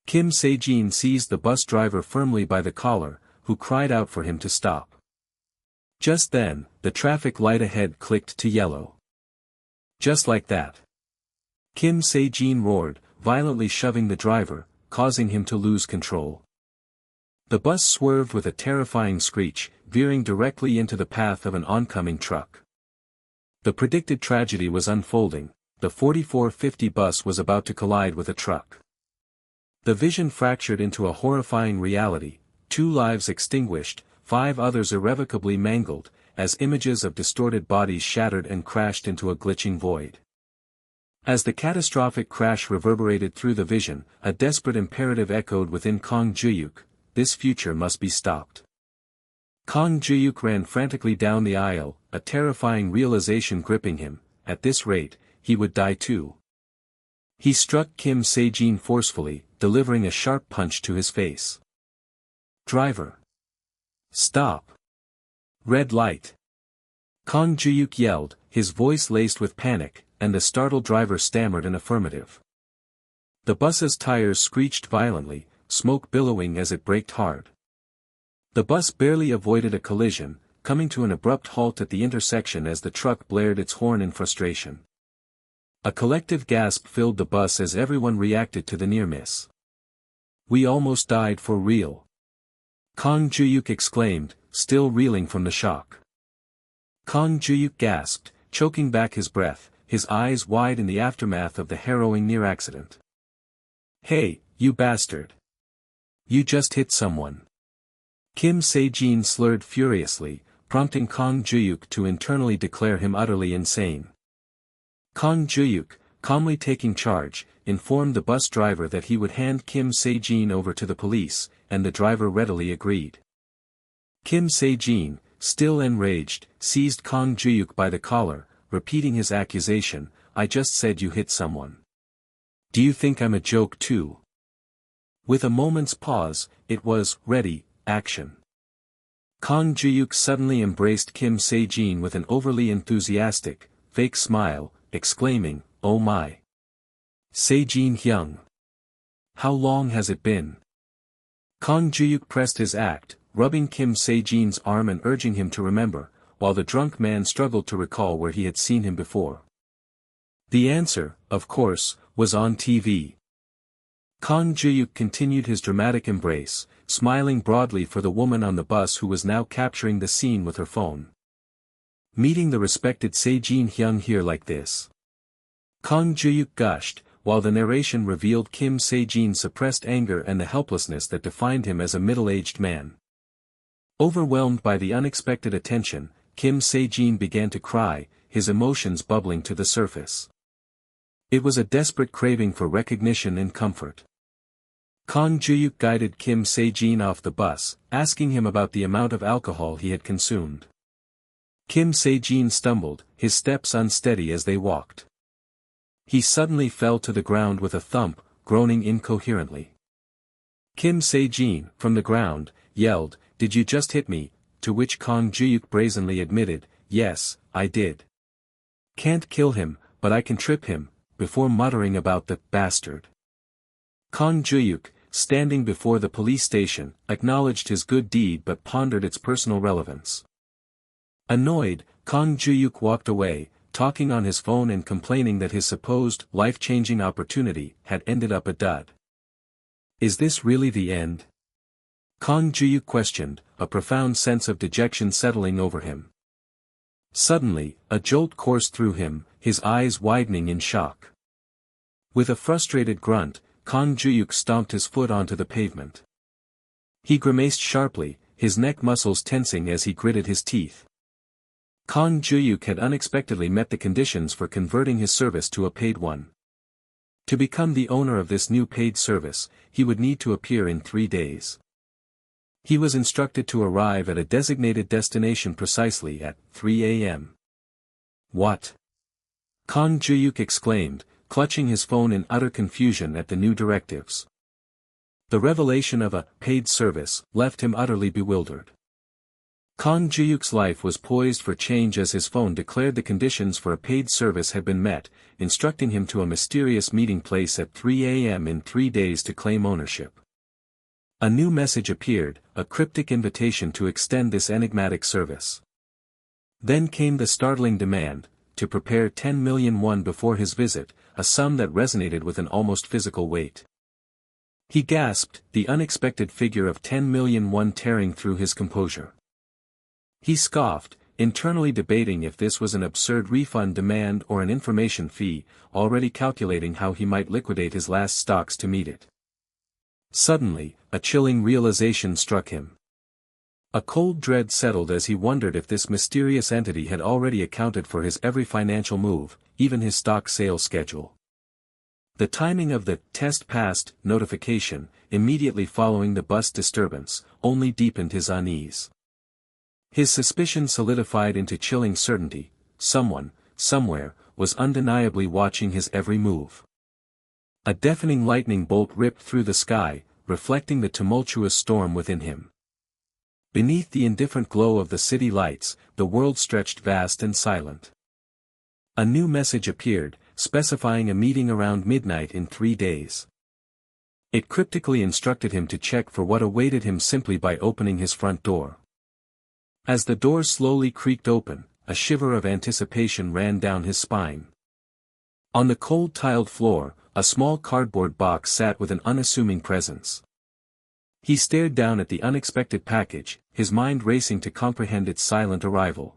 Kim Se-jin seized the bus driver firmly by the collar, who cried out for him to stop. Just then, the traffic light ahead clicked to yellow. Just like that. Kim Se-jin roared, violently shoving the driver, causing him to lose control. The bus swerved with a terrifying screech, veering directly into the path of an oncoming truck. The predicted tragedy was unfolding. The 4450 bus was about to collide with a truck. The vision fractured into a horrifying reality: 2 lives extinguished, 5 others irrevocably mangled, as images of distorted bodies shattered and crashed into a glitching void. As the catastrophic crash reverberated through the vision, a desperate imperative echoed within Kang Juhyuk: this future must be stopped. Kang Juhyuk ran frantically down the aisle, a terrifying realization gripping him: at this rate, he would die too. He struck Kim Se-jin forcefully, delivering a sharp punch to his face. Driver! Stop! Red light! Kang Juhyuk yelled, his voice laced with panic, and the startled driver stammered an affirmative. The bus's tires screeched violently, smoke billowing as it braked hard. The bus barely avoided a collision, coming to an abrupt halt at the intersection as the truck blared its horn in frustration. A collective gasp filled the bus as everyone reacted to the near miss. We almost died for real. Kang Juhyuk exclaimed, still reeling from the shock. Kang Juhyuk gasped, choking back his breath, his eyes wide in the aftermath of the harrowing near-accident. Hey, you bastard! You just hit someone. Kim Se-jin slurred furiously, prompting Kang Juhyuk to internally declare him utterly insane. Kang Juhyuk, calmly taking charge, informed the bus driver that he would hand Kim Se-jin over to the police, and the driver readily agreed. Kim Se-jin, still enraged, seized Kang Juhyuk by the collar, repeating his accusation: I just said you hit someone. Do you think I'm a joke too? With a moment's pause, it was, ready, action. Kang Juhyuk suddenly embraced Kim Se-jin with an overly enthusiastic, fake smile, exclaiming, oh my. Se-jin Hyung. How long has it been? Kang Juhyuk pressed his act, rubbing Kim Se-jin's arm and urging him to remember, while the drunk man struggled to recall where he had seen him before. The answer, of course, was on TV. Kang Juhyuk continued his dramatic embrace, smiling broadly for the woman on the bus who was now capturing the scene with her phone. Meeting the respected Se-jin Hyung here like this. Kang Juhyuk gushed, while the narration revealed Kim Se-jin's suppressed anger and the helplessness that defined him as a middle-aged man. Overwhelmed by the unexpected attention, Kim Se-jin began to cry, his emotions bubbling to the surface. It was a desperate craving for recognition and comfort. Kang Juhyuk guided Kim Se-jin off the bus, asking him about the amount of alcohol he had consumed. Kim Se-jin stumbled, his steps unsteady as they walked. He suddenly fell to the ground with a thump, groaning incoherently. Kim Se-jin, from the ground, yelled, Did you just hit me, to which Kang Juhyuk brazenly admitted, "Yes, I did. Can't kill him, but I can trip him," before muttering about the bastard. Kang Juhyuk, standing before the police station, acknowledged his good deed but pondered its personal relevance. Annoyed, Kang Juhyuk walked away, talking on his phone and complaining that his supposed life-changing opportunity had ended up a dud. Is this really the end? Kang Juhyuk questioned, a profound sense of dejection settling over him. Suddenly, a jolt coursed through him, his eyes widening in shock. With a frustrated grunt, Kang Juhyuk stomped his foot onto the pavement. He grimaced sharply, his neck muscles tensing as he gritted his teeth. Kang Juhyuk had unexpectedly met the conditions for converting his service to a paid one. To become the owner of this new paid service, he would need to appear in 3 days. He was instructed to arrive at a designated destination precisely at 3 a.m. What? Kang Juhyuk exclaimed, clutching his phone in utter confusion at the new directives. The revelation of a paid service left him utterly bewildered. Kang Juhyuk's life was poised for change as his phone declared the conditions for a paid service had been met, instructing him to a mysterious meeting place at 3 a.m. in 3 days to claim ownership. A new message appeared, a cryptic invitation to extend this enigmatic service. Then came the startling demand, to prepare 10 million won before his visit, a sum that resonated with an almost physical weight. He gasped, the unexpected figure of 10 million won tearing through his composure. He scoffed, internally debating if this was an absurd refund demand or an information fee, already calculating how he might liquidate his last stocks to meet it. Suddenly, a chilling realization struck him. A cold dread settled as he wondered if this mysterious entity had already accounted for his every financial move, even his stock sales schedule. The timing of the test passed notification, immediately following the bus disturbance, only deepened his unease. His suspicion solidified into chilling certainty, someone, somewhere, was undeniably watching his every move. A deafening lightning bolt ripped through the sky, reflecting the tumultuous storm within him. Beneath the indifferent glow of the city lights, the world stretched vast and silent. A new message appeared, specifying a meeting around midnight in 3 days. It cryptically instructed him to check for what awaited him simply by opening his front door. As the door slowly creaked open, a shiver of anticipation ran down his spine. On the cold tiled floor, a small cardboard box sat with an unassuming presence. He stared down at the unexpected package, his mind racing to comprehend its silent arrival.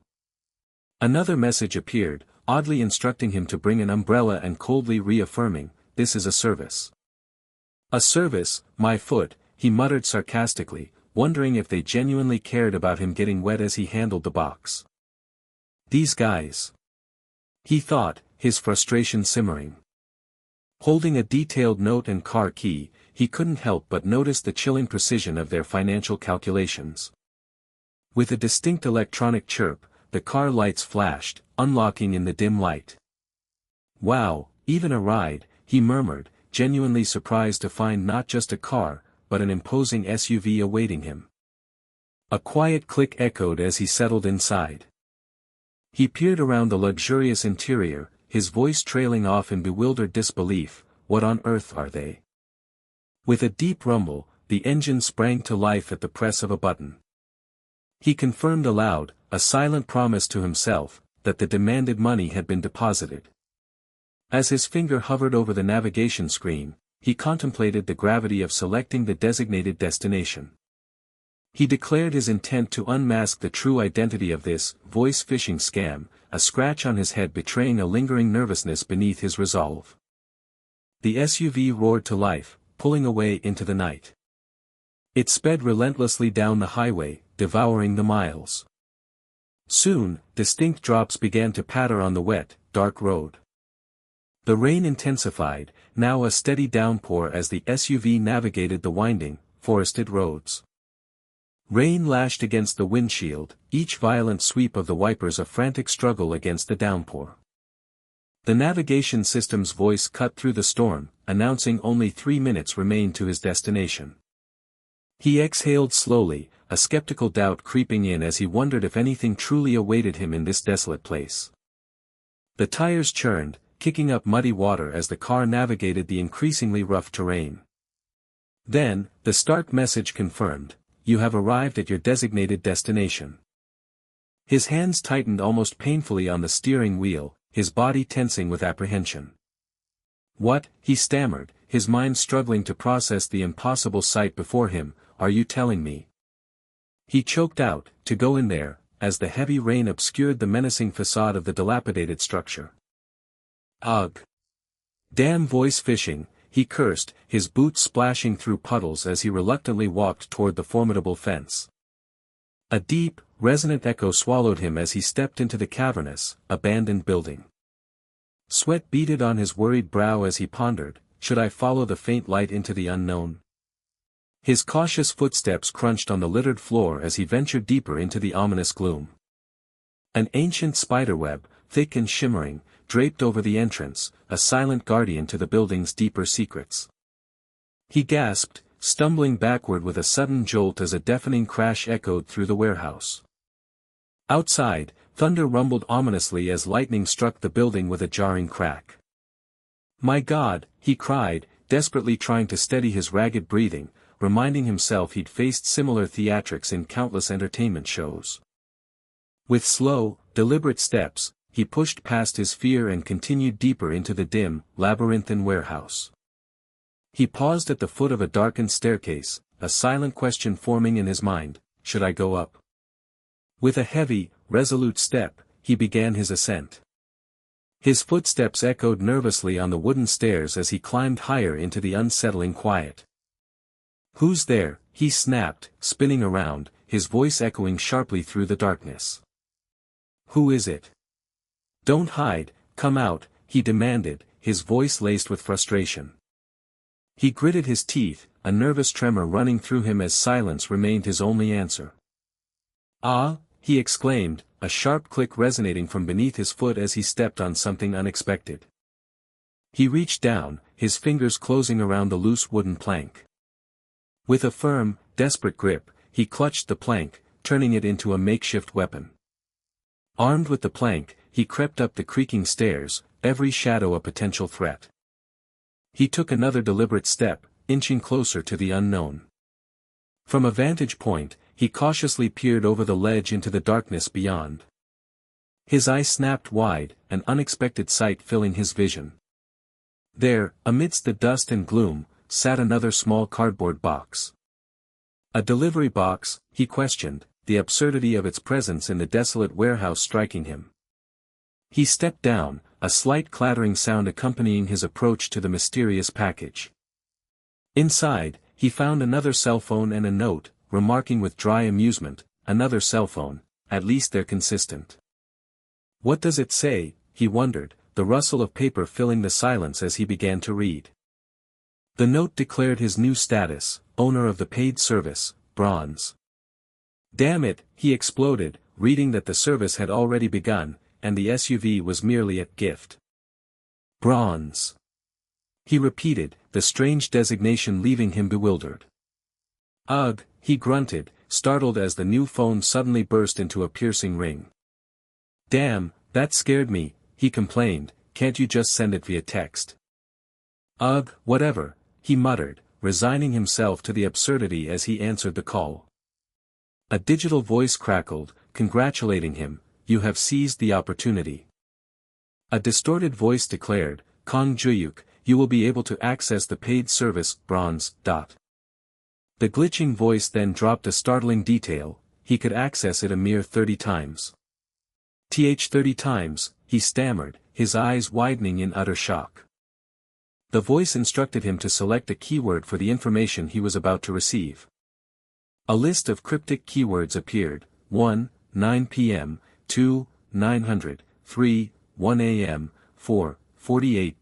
Another message appeared, oddly instructing him to bring an umbrella and coldly reaffirming, "This is a service." "A service, my foot," he muttered sarcastically, wondering if they genuinely cared about him getting wet as he handled the box. These guys. He thought, his frustration simmering. Holding a detailed note and car key, he couldn't help but notice the chilling precision of their financial calculations. With a distinct electronic chirp, the car lights flashed, unlocking in the dim light. "Wow, even a ride," he murmured, genuinely surprised to find not just a car, but an imposing SUV awaiting him. A quiet click echoed as he settled inside. He peered around the luxurious interior, his voice trailing off in bewildered disbelief, "What on earth are they?" With a deep rumble, the engine sprang to life at the press of a button. He confirmed aloud, a silent promise to himself, that the demanded money had been deposited. As his finger hovered over the navigation screen, he contemplated the gravity of selecting the designated destination. He declared his intent to unmask the true identity of this voice phishing scam, a scratch on his head betraying a lingering nervousness beneath his resolve. The SUV roared to life, pulling away into the night. It sped relentlessly down the highway, devouring the miles. Soon, distinct drops began to patter on the wet, dark road. The rain intensified, now a steady downpour as the SUV navigated the winding, forested roads. Rain lashed against the windshield, each violent sweep of the wipers a frantic struggle against the downpour. The navigation system's voice cut through the storm, announcing only 3 minutes remained to his destination. He exhaled slowly, a skeptical doubt creeping in as he wondered if anything truly awaited him in this desolate place. The tires churned, kicking up muddy water as the car navigated the increasingly rough terrain. Then, the start message confirmed, "You have arrived at your designated destination." His hands tightened almost painfully on the steering wheel, his body tensing with apprehension. "What?" he stammered, his mind struggling to process the impossible sight before him. "Are you telling me?" He choked out, "To go in there," as the heavy rain obscured the menacing facade of the dilapidated structure. "Ugh! Damn voice phishing," he cursed, his boots splashing through puddles as he reluctantly walked toward the formidable fence. A deep, resonant echo swallowed him as he stepped into the cavernous, abandoned building. Sweat beaded on his worried brow as he pondered, should I follow the faint light into the unknown? His cautious footsteps crunched on the littered floor as he ventured deeper into the ominous gloom. An ancient spiderweb, thick and shimmering, draped over the entrance, a silent guardian to the building's deeper secrets. He gasped, stumbling backward with a sudden jolt as a deafening crash echoed through the warehouse. Outside, thunder rumbled ominously as lightning struck the building with a jarring crack. "My God," he cried, desperately trying to steady his ragged breathing, reminding himself he'd faced similar theatrics in countless entertainment shows. With slow, deliberate steps, he pushed past his fear and continued deeper into the dim, labyrinthine warehouse. He paused at the foot of a darkened staircase, a silent question forming in his mind, should I go up? With a heavy, resolute step, he began his ascent. His footsteps echoed nervously on the wooden stairs as he climbed higher into the unsettling quiet. "Who's there?" he snapped, spinning around, his voice echoing sharply through the darkness. "Who is it? Don't hide, come out," he demanded, his voice laced with frustration. He gritted his teeth, a nervous tremor running through him as silence remained his only answer. "Ah!" he exclaimed, a sharp click resonating from beneath his foot as he stepped on something unexpected. He reached down, his fingers closing around the loose wooden plank. With a firm, desperate grip, he clutched the plank, turning it into a makeshift weapon. Armed with the plank, he crept up the creaking stairs, every shadow a potential threat. He took another deliberate step, inching closer to the unknown. From a vantage point, he cautiously peered over the ledge into the darkness beyond. His eyes snapped wide, an unexpected sight filling his vision. There, amidst the dust and gloom, sat another small cardboard box. A delivery box, he questioned, the absurdity of its presence in the desolate warehouse striking him. He stepped down, a slight clattering sound accompanying his approach to the mysterious package. Inside, he found another cell phone and a note, remarking with dry amusement, "Another cell phone, at least they're consistent." What does it say, he wondered, the rustle of paper filling the silence as he began to read. The note declared his new status, owner of the paid service, Bronze. Damn it, he exploded, reading that the service had already begun, and the SUV was merely a gift. Bronze. He repeated, the strange designation leaving him bewildered. Ugh, he grunted, startled as the new phone suddenly burst into a piercing ring. Damn, that scared me, he complained, can't you just send it via text? Ugh, whatever, he muttered, resigning himself to the absurdity as he answered the call. A digital voice crackled, congratulating him, you have seized the opportunity. A distorted voice declared, Kang Juhyuk, you will be able to access the paid service, Bronze. The glitching voice then dropped a startling detail, he could access it a mere 30 times. 30 times, he stammered, his eyes widening in utter shock. The voice instructed him to select a keyword for the information he was about to receive. A list of cryptic keywords appeared, 1, 9 p.m., 2, 900, 3, 1 a.m., 4, 48.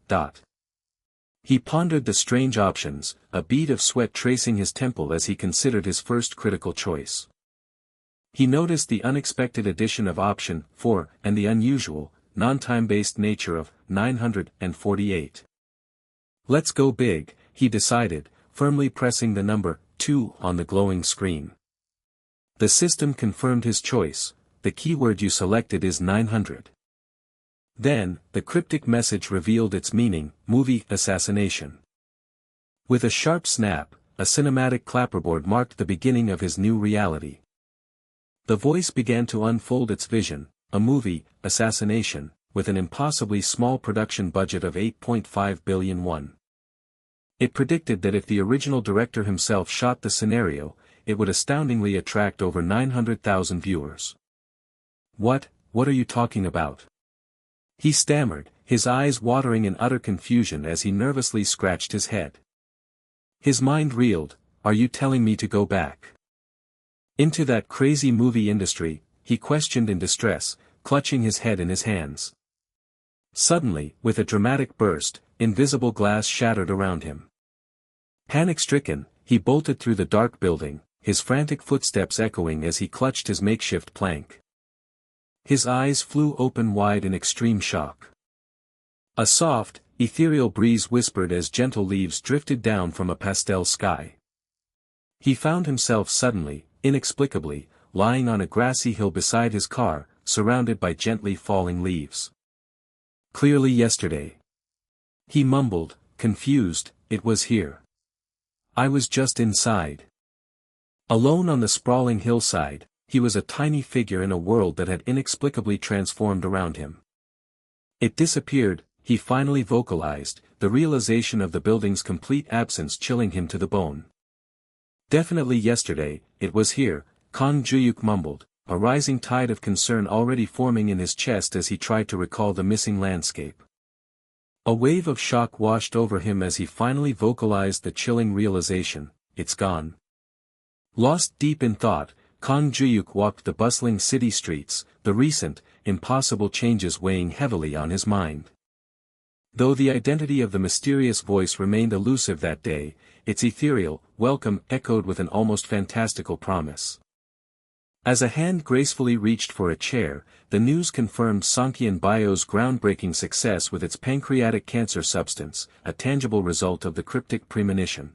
He pondered the strange options, a bead of sweat tracing his temple as he considered his first critical choice. He noticed the unexpected addition of option 4 and the unusual, non-time-based nature of 948. Let's go big, he decided, firmly pressing the number 2 on the glowing screen. The system confirmed his choice. The keyword you selected is 900. Then, the cryptic message revealed its meaning: movie assassination. With a sharp snap, a cinematic clapperboard marked the beginning of his new reality. The voice began to unfold its vision: a movie assassination, with an impossibly small production budget of 8.5 billion won. It predicted that if the original director himself shot the scenario, it would astoundingly attract over 900,000 viewers. What are you talking about? He stammered, his eyes watering in utter confusion as he nervously scratched his head. His mind reeled. Are you telling me to go back into that crazy movie industry? He questioned in distress, clutching his head in his hands. Suddenly, with a dramatic burst, invisible glass shattered around him. Panic-stricken, he bolted through the dark building, his frantic footsteps echoing as he clutched his makeshift plank. His eyes flew open wide in extreme shock. A soft, ethereal breeze whispered as gentle leaves drifted down from a pastel sky. He found himself suddenly, inexplicably, lying on a grassy hill beside his car, surrounded by gently falling leaves. Clearly yesterday. He mumbled, confused, it was here. I was just inside. Alone on the sprawling hillside, he was a tiny figure in a world that had inexplicably transformed around him. It disappeared, he finally vocalized, the realization of the building's complete absence chilling him to the bone. Definitely yesterday, it was here, Kang Juhyuk mumbled, a rising tide of concern already forming in his chest as he tried to recall the missing landscape. A wave of shock washed over him as he finally vocalized the chilling realization: it's gone. Lost deep in thought, Kang Juhyuk walked the bustling city streets, the recent, impossible changes weighing heavily on his mind. Though the identity of the mysterious voice remained elusive that day, its ethereal welcome echoed with an almost fantastical promise. As a hand gracefully reached for a chair, the news confirmed Songkyan Bio's groundbreaking success with its pancreatic cancer substance, a tangible result of the cryptic premonition.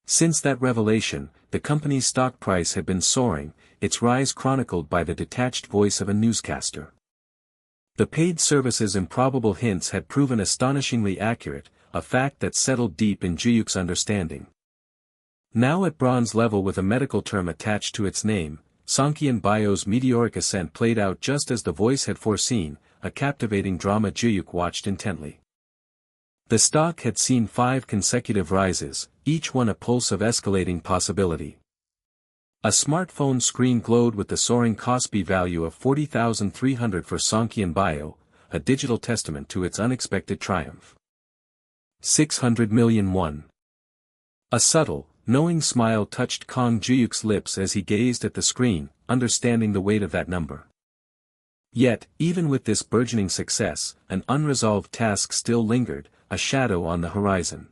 Since that revelation, the company's stock price had been soaring, its rise chronicled by the detached voice of a newscaster. The paid service's improbable hints had proven astonishingly accurate, a fact that settled deep in Juhyuk's understanding. Now at bronze level with a medical term attached to its name, Songkyan Bio's meteoric ascent played out just as the voice had foreseen, a captivating drama Juhyuk watched intently. The stock had seen 5 consecutive rises, each one a pulse of escalating possibility. A smartphone screen glowed with the soaring Kospi value of 40,300 for Songkyan Bio, a digital testament to its unexpected triumph. 600 million won. A subtle, knowing smile touched Kang Juhyuk's lips as he gazed at the screen, understanding the weight of that number. Yet, even with this burgeoning success, an unresolved task still lingered, a shadow on the horizon.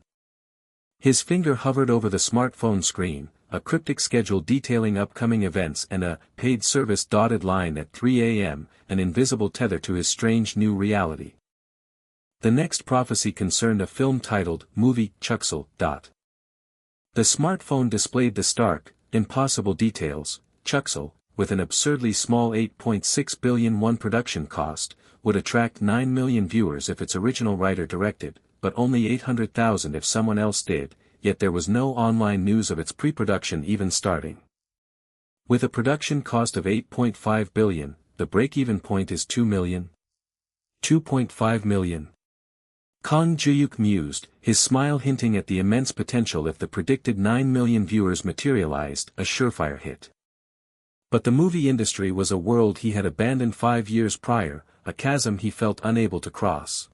His finger hovered over the smartphone screen, a cryptic schedule detailing upcoming events and a paid service dotted line at 3 a.m., an invisible tether to his strange new reality. The next prophecy concerned a film titled Movie Chuxel. The smartphone displayed the stark, impossible details. Chuxel, with an absurdly small 8.6 billion won production cost, would attract 9 million viewers if its original writer directed, but only 800,000 if someone else did, yet there was no online news of its pre-production even starting. With a production cost of 8.5 billion, the break-even point is 2 million. 2.5 million. Kang Juhyuk mused, his smile hinting at the immense potential if the predicted 9 million viewers materialized, a surefire hit. But the movie industry was a world he had abandoned 5 years prior, a chasm he felt unable to cross.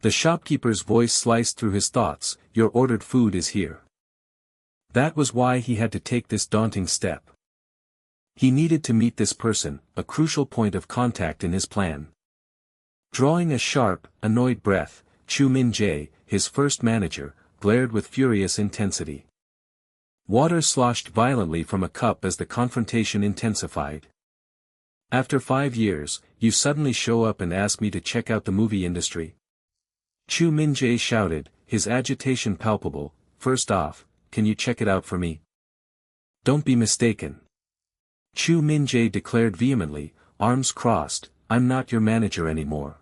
The shopkeeper's voice sliced through his thoughts, your ordered food is here. That was why he had to take this daunting step. He needed to meet this person, a crucial point of contact in his plan. Drawing a sharp, annoyed breath, Chu Min-jae, his first manager, glared with furious intensity. Water sloshed violently from a cup as the confrontation intensified. After 5 years, you suddenly show up and ask me to check out the movie industry? Chu Min-jae shouted, his agitation palpable. First off, can you check it out for me? Don't be mistaken. Chu Min-jae declared vehemently, arms crossed, I'm not your manager anymore.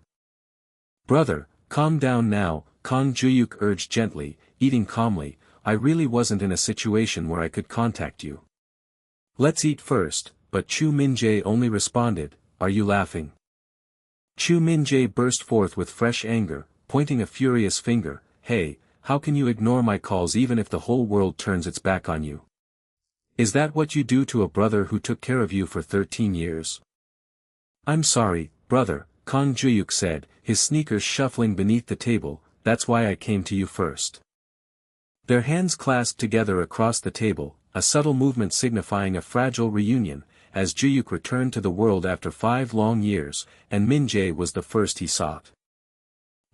Brother, calm down now, Kang Juhyuk urged gently, eating calmly, I really wasn't in a situation where I could contact you. Let's eat first, but Chu Min-jae only responded, are you laughing? Chu Min-jae burst forth with fresh anger, pointing a furious finger, hey, how can you ignore my calls even if the whole world turns its back on you? Is that what you do to a brother who took care of you for 13 years? I'm sorry, brother, Kang Juhyuk said, his sneakers shuffling beneath the table, that's why I came to you first. Their hands clasped together across the table, a subtle movement signifying a fragile reunion, as Juhyuk returned to the world after 5 long years, and Min-jae was the first he sought.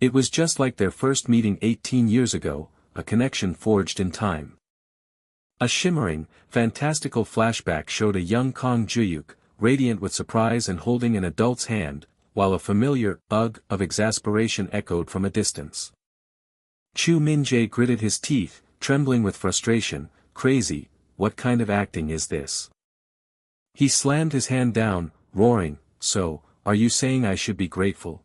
It was just like their first meeting 18 years ago, a connection forged in time. A shimmering, fantastical flashback showed a young Kang Juhyuk, radiant with surprise and holding an adult's hand, while a familiar ugh of exasperation echoed from a distance. Chu Min-jae gritted his teeth, trembling with frustration, crazy, what kind of acting is this? He slammed his hand down, roaring, so, are you saying I should be grateful?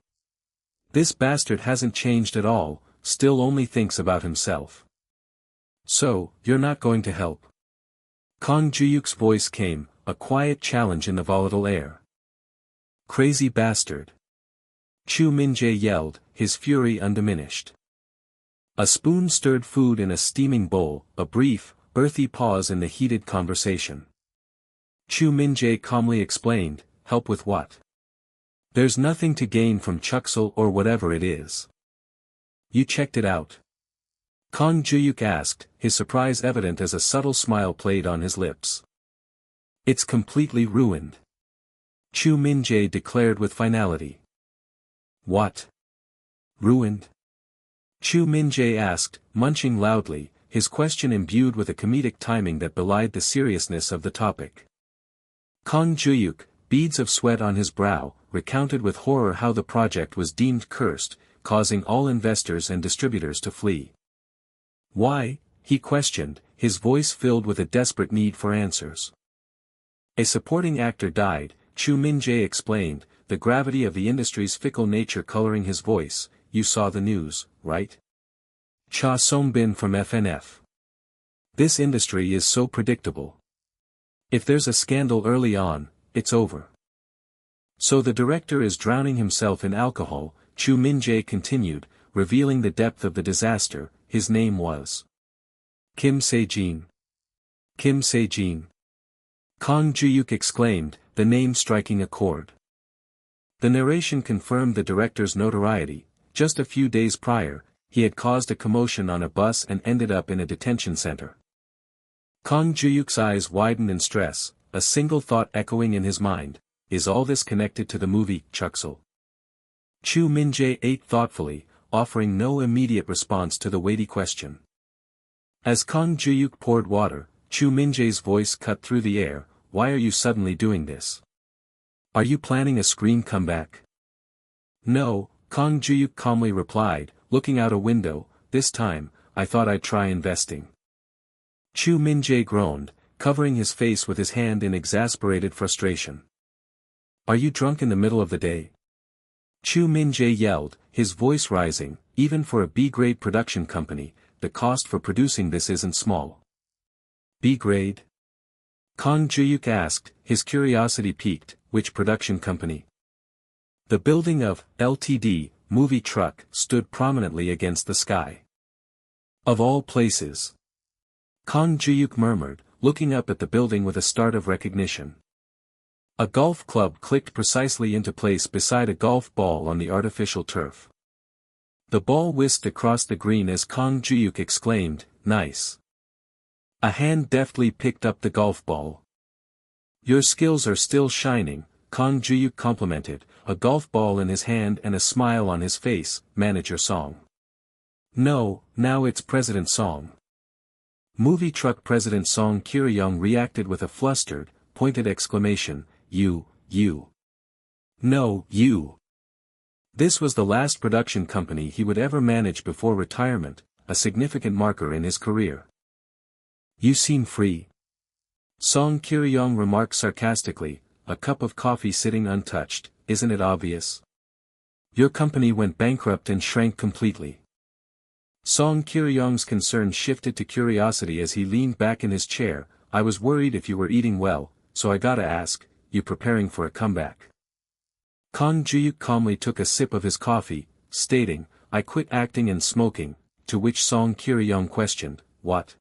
This bastard hasn't changed at all, still only thinks about himself. So, you're not going to help? Kang Juhyuk's voice came, a quiet challenge in the volatile air. Crazy bastard. Chu Min-jae yelled, his fury undiminished. A spoon stirred food in a steaming bowl, a brief, earthy pause in the heated conversation. Chu Min-jae calmly explained, help with what? There's nothing to gain from Chuksel or whatever it is. You checked it out? Kang Juhyuk asked, his surprise evident as a subtle smile played on his lips. It's completely ruined. Chu Min-jae declared with finality. What? Ruined? Chu Min-jae asked, munching loudly, his question imbued with a comedic timing that belied the seriousness of the topic. Kang Juhyuk, beads of sweat on his brow, recounted with horror how the project was deemed cursed, causing all investors and distributors to flee. Why? He questioned, his voice filled with a desperate need for answers. A supporting actor died, Chu Min-jae explained, the gravity of the industry's fickle nature coloring his voice. You saw the news, right? Cha Song-bin from FNF. This industry is so predictable. If there's a scandal early on, it's over. So the director is drowning himself in alcohol, Chu Min-jae continued, revealing the depth of the disaster. His name was Kim Se-jin. Kim Se-jin. Kang Juhyuk exclaimed, the name striking a chord. The narration confirmed the director's notoriety. Just a few days prior, he had caused a commotion on a bus and ended up in a detention center. Kang Juhyuk's eyes widened in stress, a single thought echoing in his mind, is all this connected to the movie, Chuksel? Chu Min-jae ate thoughtfully, offering no immediate response to the weighty question. As Kang Juhyuk poured water, Chu Min-jae's voice cut through the air, why are you suddenly doing this? Are you planning a screen comeback? No, Kang Juhyuk calmly replied, looking out a window, this time, I thought I'd try investing. Chu Min-jae groaned, covering his face with his hand in exasperated frustration. Are you drunk in the middle of the day? Chu Min-jae yelled, his voice rising, even for a B-grade production company, the cost for producing this isn't small. B-grade? Kang Juhyuk asked, his curiosity piqued, which production company? The building of Ltd. Movie truck stood prominently against the sky. Of all places. Kang Juhyuk murmured, looking up at the building with a start of recognition. A golf club clicked precisely into place beside a golf ball on the artificial turf. The ball whisked across the green as Kang Juhyuk exclaimed, nice. A hand deftly picked up the golf ball. Your skills are still shining, Kang Juhyuk complimented, a golf ball in his hand and a smile on his face, manager Song. No, now it's President Song. Movie truck President Song Kir-young reacted with a flustered, pointed exclamation, you. No, you. This was the last production company he would ever manage before retirement, a significant marker in his career. You seem free. Song Kiri-young remarked sarcastically, a cup of coffee sitting untouched, isn't it obvious? Your company went bankrupt and shrank completely. Song Kiri-young's concern shifted to curiosity as he leaned back in his chair. I was worried if you were eating well, so I gotta ask, you preparing for a comeback? Kang Juhyuk calmly took a sip of his coffee, stating, I quit acting and smoking, to which Song Kiri-young questioned, what?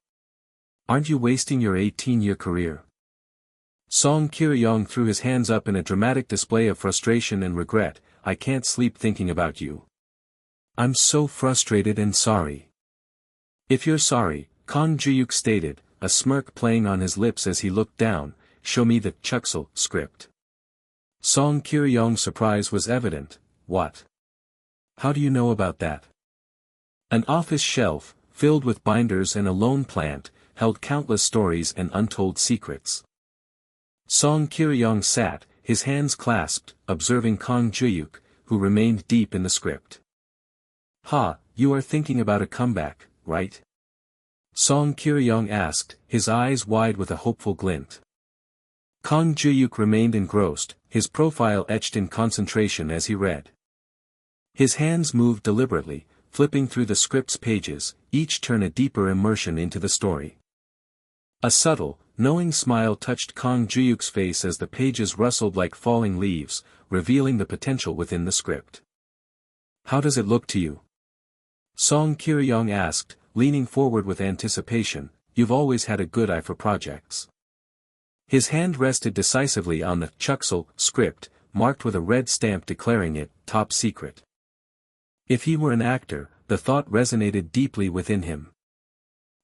Aren't you wasting your 18-year career? Song Kiri-young threw his hands up in a dramatic display of frustration and regret. I can't sleep thinking about you. I'm so frustrated and sorry. If you're sorry, Kang Juhyuk stated, a smirk playing on his lips as he looked down, show me the Chuksel script. Song Kiri-young's surprise was evident. What? How do you know about that? An office shelf, filled with binders and a lone plant, held countless stories and untold secrets. Song Kiri-young sat, his hands clasped, observing Kang Juhyuk, who remained deep in the script. You are thinking about a comeback, right? Song Kiri-young asked, his eyes wide with a hopeful glint. Kang Juhyuk remained engrossed, his profile etched in concentration as he read. His hands moved deliberately, flipping through the script's pages, each turn a deeper immersion into the story. A subtle, knowing smile touched Kang Juhyuk's face as the pages rustled like falling leaves, revealing the potential within the script. How does it look to you? Song Kiri-young asked, leaning forward with anticipation. You've always had a good eye for projects. His hand rested decisively on the Chuksel script, marked with a red stamp declaring it top secret. If he were an actor, the thought resonated deeply within him.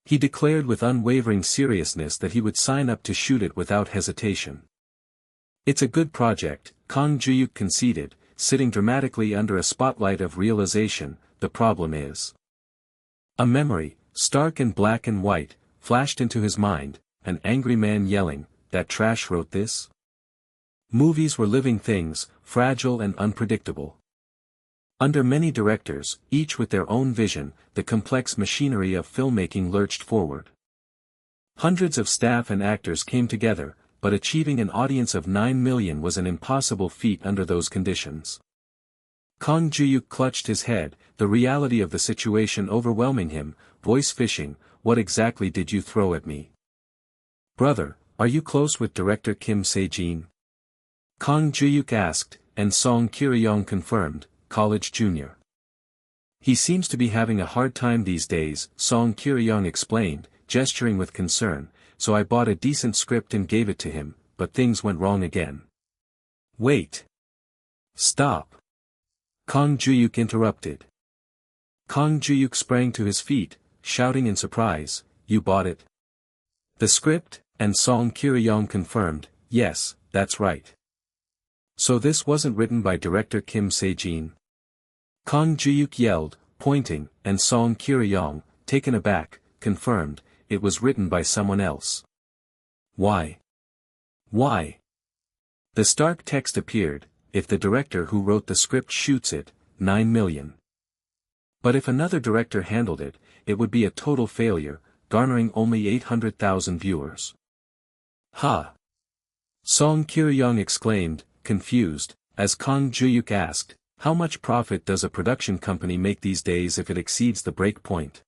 He declared with unwavering seriousness that he would sign up to shoot it without hesitation. It's a good project, Kang Juhyuk conceded, sitting dramatically under a spotlight of realization. The problem is. A memory, stark and black and white, flashed into his mind, an angry man yelling, that trash wrote this? Movies were living things, fragile and unpredictable. Under many directors, each with their own vision, the complex machinery of filmmaking lurched forward. Hundreds of staff and actors came together, but achieving an audience of 9 million was an impossible feat under those conditions. Kang Juhyuk clutched his head, the reality of the situation overwhelming him. Voice phishing, what exactly did you throw at me? Brother, are you close with director Kim Se-jin? Kang Juhyuk asked, and Song Kiri-young confirmed, college junior. He seems to be having a hard time these days, Song Kiri-young explained, gesturing with concern, so I bought a decent script and gave it to him, but things went wrong again. Wait. Stop. Kang Juhyuk interrupted. Kang Juhyuk sprang to his feet, shouting in surprise, you bought it? The script? And Song Kiri-young confirmed, yes, that's right. So this wasn't written by director Kim Se-jin? Kang Juhyuk yelled, pointing, and Song Kiri-young, taken aback, confirmed, it was written by someone else. Why? Why? The stark text appeared, if the director who wrote the script shoots it, 9 million. But if another director handled it, it would be a total failure, garnering only 800,000 viewers. Song Kiri-young exclaimed, confused, as Kang Juhyuk asked, how much profit does a production company make these days if it exceeds the break point?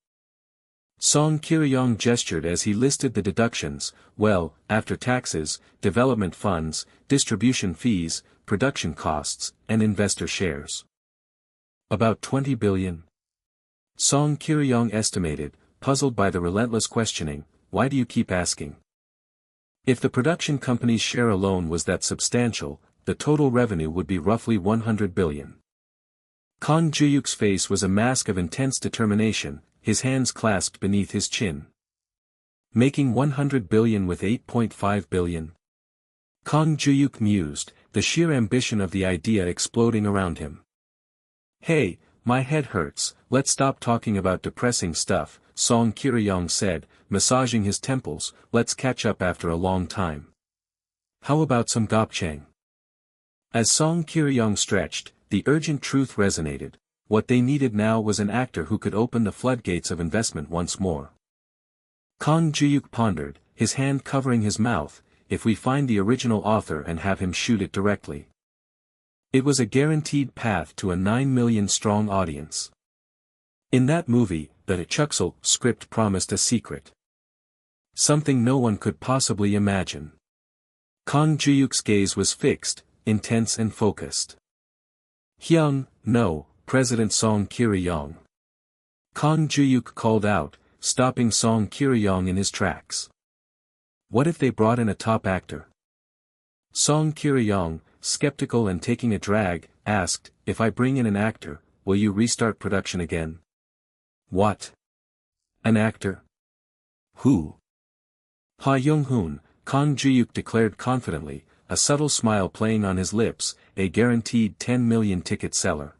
Song Kiri-young gestured as he listed the deductions, well, after taxes, development funds, distribution fees, production costs, and investor shares. About 20 billion. Song Kiri-young estimated, puzzled by the relentless questioning, why do you keep asking? If the production company's share alone was that substantial, the total revenue would be roughly 100 billion. Kang Juhyuk's face was a mask of intense determination, his hands clasped beneath his chin. Making 100 billion with 8.5 billion. Kang Juhyuk mused, the sheer ambition of the idea exploding around him. Hey, my head hurts, let's stop talking about depressing stuff, Song Kiri-young said, massaging his temples, let's catch up after a long time. How about some gopchang? As Song Kiri-young stretched, the urgent truth resonated. What they needed now was an actor who could open the floodgates of investment once more. Kang Juhyuk pondered, his hand covering his mouth, if we find the original author and have him shoot it directly. It was a guaranteed path to a 9 million strong audience. In that movie, the Chuxel script promised a secret. Something no one could possibly imagine. Kang Juhyuk's gaze was fixed, intense and focused. Hyung, no, President Song Kiri-yong. Kang Juhyuk called out, stopping Song Kiri-yong in his tracks. What if they brought in a top actor? Song Kiri-yong, skeptical and taking a drag, asked, if I bring in an actor, will you restart production again? What? An actor? Who? Ha Young-hoon, Kang Juhyuk declared confidently, a subtle smile playing on his lips, a guaranteed 10 million ticket seller.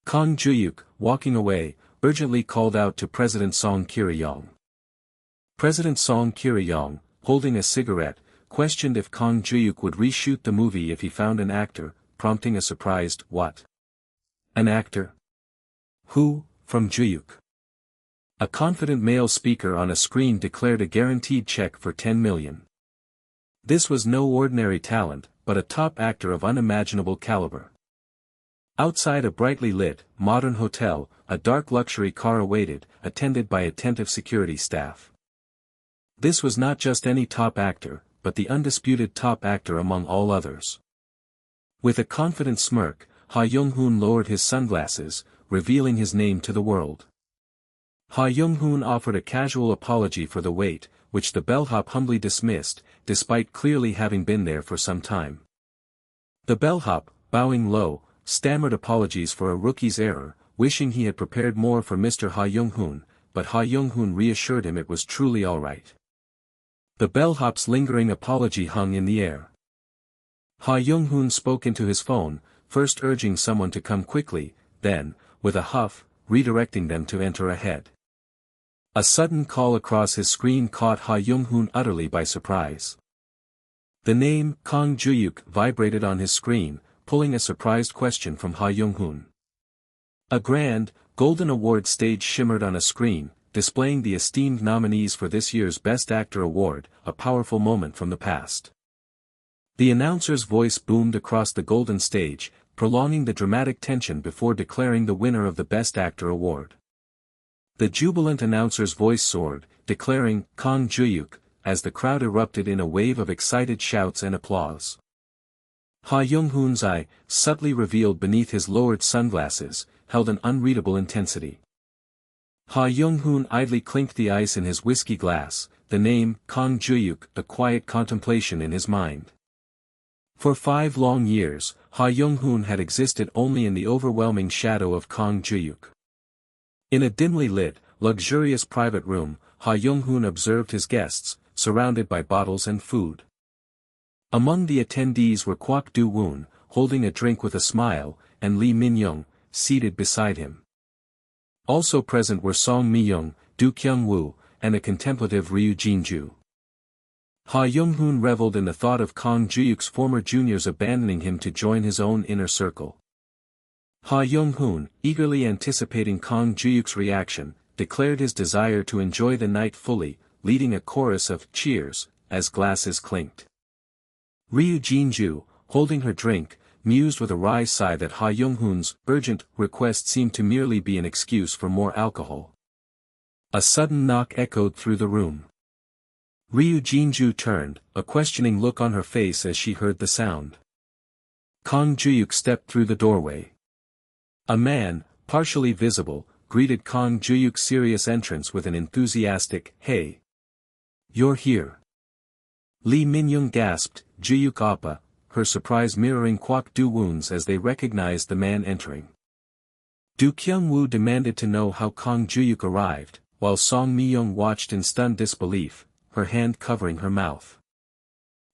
Kang Juhyuk, walking away, urgently called out to President Song Kiri-yong. President Song Kiri-yong, holding a cigarette, questioned if Kang Juhyuk would reshoot the movie if he found an actor, prompting a surprised, what? An actor? Who, from Juhyuk? A confident male speaker on a screen declared a guaranteed check for 10 million. This was no ordinary talent, but a top actor of unimaginable caliber. Outside a brightly lit, modern hotel, a dark luxury car awaited, attended by attentive security staff. This was not just any top actor, but the undisputed top actor among all others. With a confident smirk, Ha Young-hoon lowered his sunglasses, revealing his name to the world. Ha Young-hoon offered a casual apology for the wait, which the bellhop humbly dismissed, despite clearly having been there for some time. The bellhop, bowing low, stammered apologies for a rookie's error, wishing he had prepared more for Mr. Ha Young-hoon, but Ha Young-hoon reassured him it was truly all right. The bellhop's lingering apology hung in the air. Ha Young-hoon spoke into his phone, first urging someone to come quickly, then, with a huff, redirecting them to enter ahead. A sudden call across his screen caught Ha Young-hoon utterly by surprise. The name, Kang Juhyuk, vibrated on his screen, pulling a surprised question from Ha Young-hoon. A grand, golden award stage shimmered on a screen, displaying the esteemed nominees for this year's Best Actor award, a powerful moment from the past. The announcer's voice boomed across the golden stage, prolonging the dramatic tension before declaring the winner of the Best Actor award. The jubilant announcer's voice soared, declaring, Kang Juhyuk, as the crowd erupted in a wave of excited shouts and applause. Ha Young-hoon's eye, subtly revealed beneath his lowered sunglasses, held an unreadable intensity. Ha Young-hoon idly clinked the ice in his whiskey glass, the name, Kang Juhyuk, a quiet contemplation in his mind. For 5 long years, Ha Young-hoon had existed only in the overwhelming shadow of Kang Juhyuk. In a dimly lit, luxurious private room, Ha Young-hoon observed his guests, surrounded by bottles and food. Among the attendees were Kwak Do-woon, holding a drink with a smile, and Lee Min-young, seated beside him. Also present were Song Mi-young, Do Kyung-woo, and a contemplative Ryu Jin-ju. Ha Young-hoon reveled in the thought of Kang Juhyuk's former juniors abandoning him to join his own inner circle. Ha Young-hoon, eagerly anticipating Kang Juhyuk's reaction, declared his desire to enjoy the night fully, leading a chorus of cheers, as glasses clinked. Ryu Jin-ju, holding her drink, mused with a wry sigh that Ha Young-hoon's urgent request seemed to merely be an excuse for more alcohol. A sudden knock echoed through the room. Ryu Jin-ju turned, a questioning look on her face as she heard the sound. Kang Juhyuk stepped through the doorway. A man, partially visible, greeted Kang Juhyuk's serious entrance with an enthusiastic, "Hey! You're here." Lee Min-young gasped, "Juhyuk Appa," her surprise mirroring Kwak Do-woon's as they recognized the man entering. Do Kyung-woo demanded to know how Kang Juhyuk arrived, while Song Mi-young watched in stunned disbelief, her hand covering her mouth.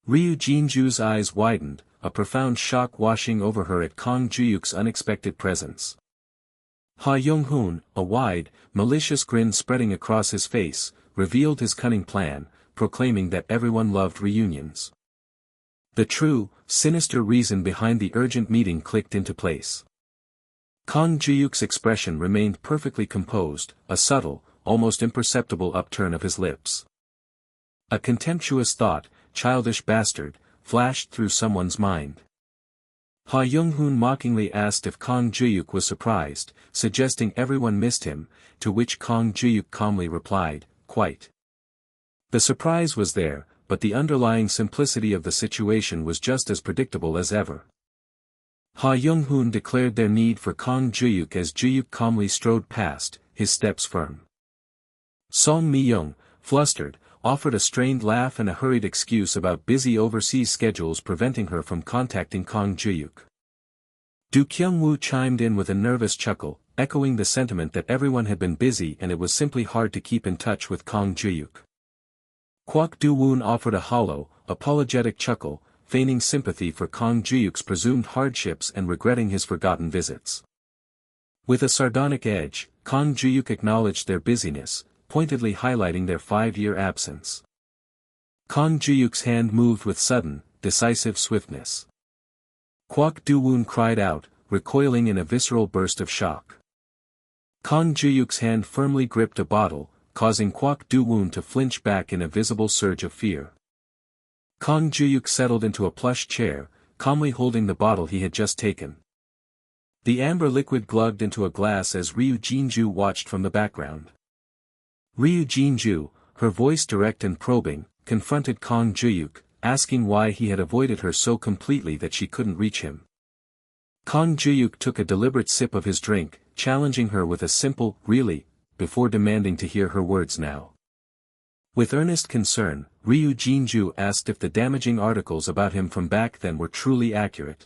Ryu Jin-ju's eyes widened, a profound shock washing over her at Kang Juhyuk's unexpected presence. Ha Young-hoon, a wide, malicious grin spreading across his face, revealed his cunning plan, proclaiming that everyone loved reunions. The true, sinister reason behind the urgent meeting clicked into place. Kang Juhyuk's expression remained perfectly composed, a subtle, almost imperceptible upturn of his lips. A contemptuous thought, childish bastard, flashed through someone's mind. Ha Young-hoon mockingly asked if Kang Juhyuk was surprised, suggesting everyone missed him, to which Kang Juhyuk calmly replied, "Quite." The surprise was there, but the underlying simplicity of the situation was just as predictable as ever. Ha Young-hoon declared their need for Kang Juhyuk as Juhyuk calmly strode past, his steps firm. Song Mi-young, flustered, offered a strained laugh and a hurried excuse about busy overseas schedules preventing her from contacting Kang Juhyuk. Do Kyung-woo chimed in with a nervous chuckle, echoing the sentiment that everyone had been busy and it was simply hard to keep in touch with Kang Juhyuk. Kwak Do-woon offered a hollow, apologetic chuckle, feigning sympathy for Kang Juhyuk's presumed hardships and regretting his forgotten visits. With a sardonic edge, Kang Juhyuk acknowledged their busyness, pointedly highlighting their 5-year absence. Kang Juhyuk's hand moved with sudden, decisive swiftness. Kwak Do-woon cried out, recoiling in a visceral burst of shock. Kang Juhyuk's hand firmly gripped a bottle, causing Kwak Do-woon to flinch back in a visible surge of fear. Kang Juhyuk settled into a plush chair, calmly holding the bottle he had just taken. The amber liquid glugged into a glass as Ryu Jinju watched from the background. Ryu Jinju, her voice direct and probing, confronted Kang Juhyuk, asking why he had avoided her so completely that she couldn't reach him. Kang Juhyuk took a deliberate sip of his drink, challenging her with a simple, "Really?" before demanding to hear her words now. With earnest concern, Ryu Jinju asked if the damaging articles about him from back then were truly accurate.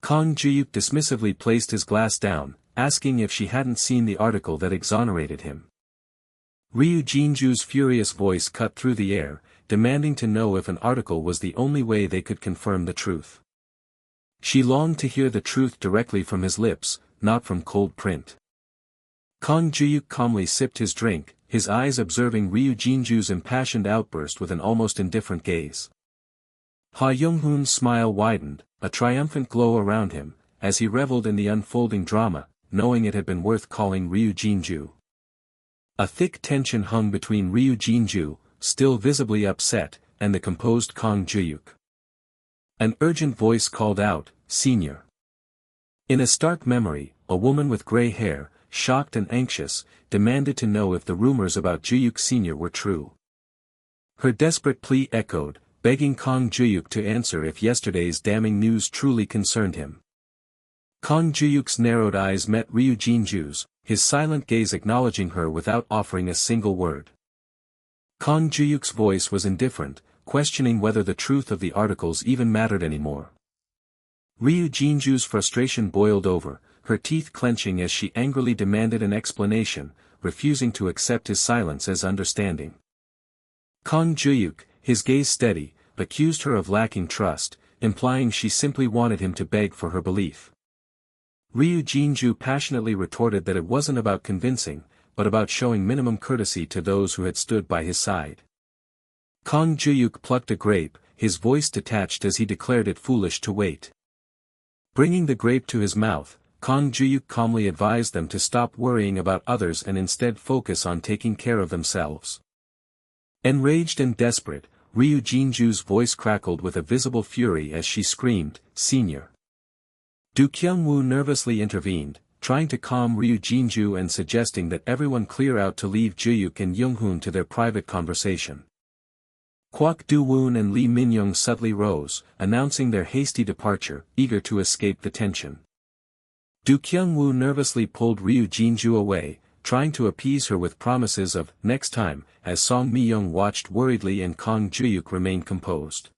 Kang Juhyuk dismissively placed his glass down, asking if she hadn't seen the article that exonerated him. Ryu Jinju's furious voice cut through the air, demanding to know if an article was the only way they could confirm the truth. She longed to hear the truth directly from his lips, not from cold print. Kang Juhyuk calmly sipped his drink, his eyes observing Ryu Jinju's impassioned outburst with an almost indifferent gaze. Ha Young-hoon's smile widened, a triumphant glow around him, as he reveled in the unfolding drama, knowing it had been worth calling Ryu Jinju. A thick tension hung between Ryu Jinju, still visibly upset, and the composed Kang Juhyuk. An urgent voice called out, "Senior." In a stark memory, a woman with gray hair, shocked and anxious, demanded to know if the rumors about Juhyuk Sr. were true. Her desperate plea echoed, begging Kang Juhyuk to answer if yesterday's damning news truly concerned him. Kang Juhyuk's narrowed eyes met Ryu Jinju's, his silent gaze acknowledging her without offering a single word. Kang Juhyuk's voice was indifferent, questioning whether the truth of the articles even mattered anymore. Ryu Jinju's frustration boiled over, her teeth clenching as she angrily demanded an explanation, refusing to accept his silence as understanding. Kang Juhyuk, his gaze steady, accused her of lacking trust, implying she simply wanted him to beg for her belief. Ryu Jinju passionately retorted that it wasn't about convincing, but about showing minimum courtesy to those who had stood by his side. Kang Juhyuk plucked a grape, his voice detached as he declared it foolish to wait. Bringing the grape to his mouth, Kang Juhyuk calmly advised them to stop worrying about others and instead focus on taking care of themselves. Enraged and desperate, Ryu Jinju's voice crackled with a visible fury as she screamed, "Senior." Do Kyung-woo nervously intervened, trying to calm Ryu Jinju and suggesting that everyone clear out to leave Juhyuk and Young-hoon to their private conversation. Kwak Do-woon and Lee Min-young subtly rose, announcing their hasty departure, eager to escape the tension. Do Kyung-woo nervously pulled Ryu Jinju away, trying to appease her with promises of "next time," as Song Mi-young watched worriedly and Kang Juhyuk remained composed.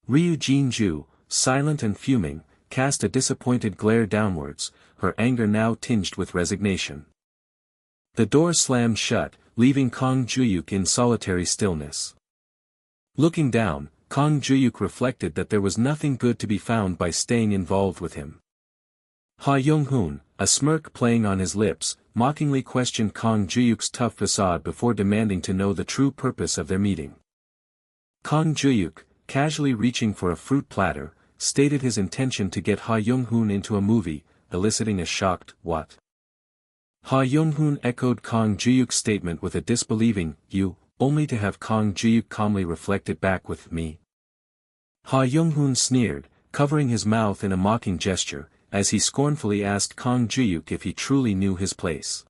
Ryu Jinju, silent and fuming, cast a disappointed glare downwards, her anger now tinged with resignation. The door slammed shut, leaving Kang Juhyuk in solitary stillness. Looking down, Kang Juhyuk reflected that there was nothing good to be found by staying involved with him. Ha Young-hoon, a smirk playing on his lips, mockingly questioned Kang Juhyuk's tough facade before demanding to know the true purpose of their meeting. Kang Juhyuk, casually reaching for a fruit platter, stated his intention to get Ha Young-hoon into a movie, eliciting a shocked "what?" Ha Young-hoon echoed Kang Juhyuk's statement with a disbelieving, "You," only to have Kang Juhyuk calmly reflect it back with, "Me." Ha Young-hoon sneered, covering his mouth in a mocking gesture, as he scornfully asked Kang Juhyuk if he truly knew his place.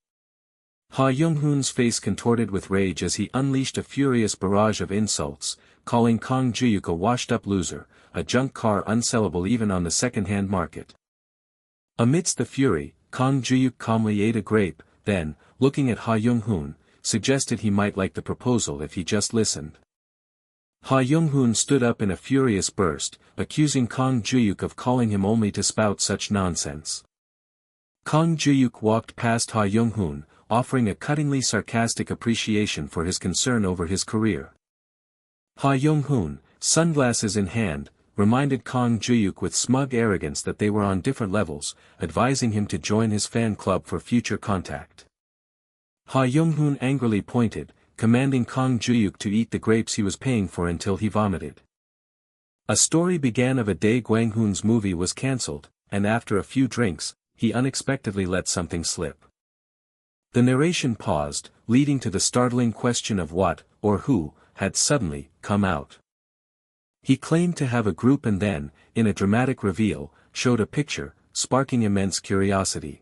Ha Young-hoon's face contorted with rage as he unleashed a furious barrage of insults, calling Kang Juhyuk a washed-up loser, a junk car unsellable even on the second-hand market. Amidst the fury, Kang Juhyuk calmly ate a grape, then, looking at Ha Young-hoon, suggested he might like the proposal if he just listened. Ha Young-hoon stood up in a furious burst, accusing Kang Juhyuk of calling him only to spout such nonsense. Kang Juhyuk walked past Ha Young-hoon, offering a cuttingly sarcastic appreciation for his concern over his career. Ha Young-hoon, sunglasses in hand, reminded Kang Juhyuk with smug arrogance that they were on different levels, advising him to join his fan club for future contact. Ha Young-hoon angrily pointed, commanding Kang Juhyuk to eat the grapes he was paying for until he vomited. A story began of a day Gwang-hoon's movie was cancelled, and after a few drinks, he unexpectedly let something slip. The narration paused, leading to the startling question of what, or who, had suddenly come out. He claimed to have a group and then, in a dramatic reveal, showed a picture, sparking immense curiosity.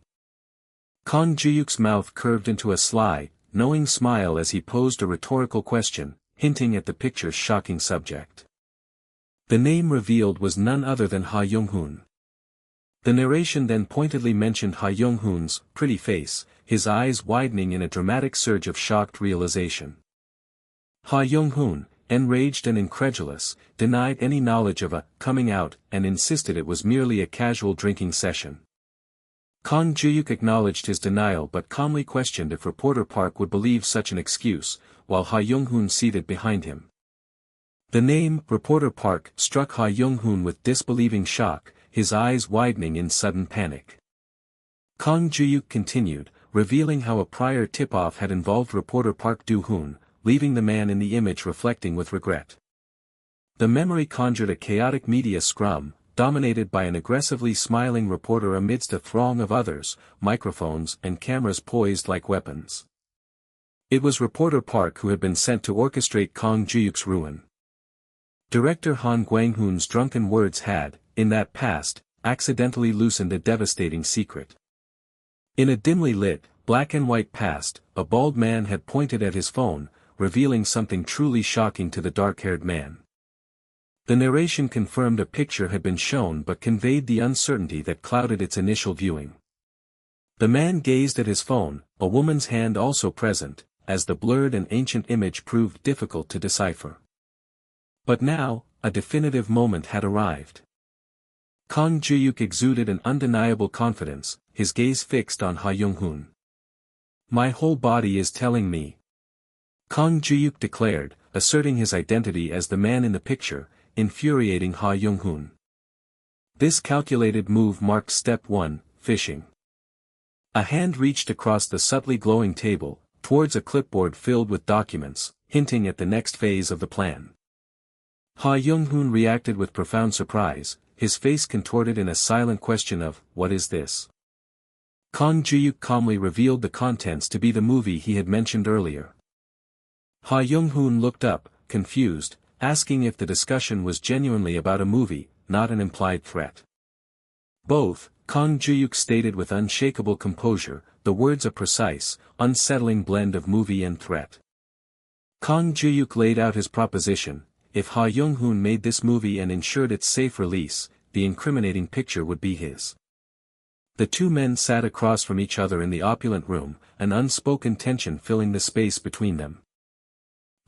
Kang Juhyuk's mouth curved into a sly, knowing smile as he posed a rhetorical question, hinting at the picture's shocking subject. The name revealed was none other than Ha Young-hoon. The narration then pointedly mentioned Ha Young-hoon's pretty face, his eyes widening in a dramatic surge of shocked realization. Ha Young-hoon, enraged and incredulous, denied any knowledge of a coming out and insisted it was merely a casual drinking session. Kang Juhyuk acknowledged his denial but calmly questioned if reporter Park would believe such an excuse, while Ha Young-hoon seated behind him. The name, reporter Park, struck Ha Young-hoon with disbelieving shock, his eyes widening in sudden panic. Kang Juhyuk continued, revealing how a prior tip-off had involved reporter Park Do-hoon, leaving the man in the image reflecting with regret. The memory conjured a chaotic media scrum, dominated by an aggressively smiling reporter amidst a throng of others, microphones and cameras poised like weapons. It was reporter Park who had been sent to orchestrate Kang Juhyuk's ruin. Director Han Gwang-hoon's drunken words had, in that past, accidentally loosened a devastating secret. In a dimly lit, black and white past, a bald man had pointed at his phone, revealing something truly shocking to the dark-haired man. The narration confirmed a picture had been shown but conveyed the uncertainty that clouded its initial viewing. The man gazed at his phone, a woman's hand also present, as the blurred and ancient image proved difficult to decipher. But now, a definitive moment had arrived. Kang Juhyuk exuded an undeniable confidence, his gaze fixed on Ha Young-hoon. "My whole body is telling me," Kang Juhyuk declared, asserting his identity as the man in the picture, infuriating Ha Young-hoon. This calculated move marked step 1, phishing. A hand reached across the subtly glowing table, towards a clipboard filled with documents, hinting at the next phase of the plan. Ha Young-hoon reacted with profound surprise, his face contorted in a silent question of, "What is this?" Kang Juhyuk calmly revealed the contents to be the movie he had mentioned earlier. Ha Young-hoon looked up, confused, asking if the discussion was genuinely about a movie, not an implied threat. Both, Kang Juhyuk stated with unshakable composure, the words a precise, unsettling blend of movie and threat. Kang Juhyuk laid out his proposition: if Ha Young-hoon made this movie and ensured its safe release, the incriminating picture would be his. The two men sat across from each other in the opulent room, an unspoken tension filling the space between them.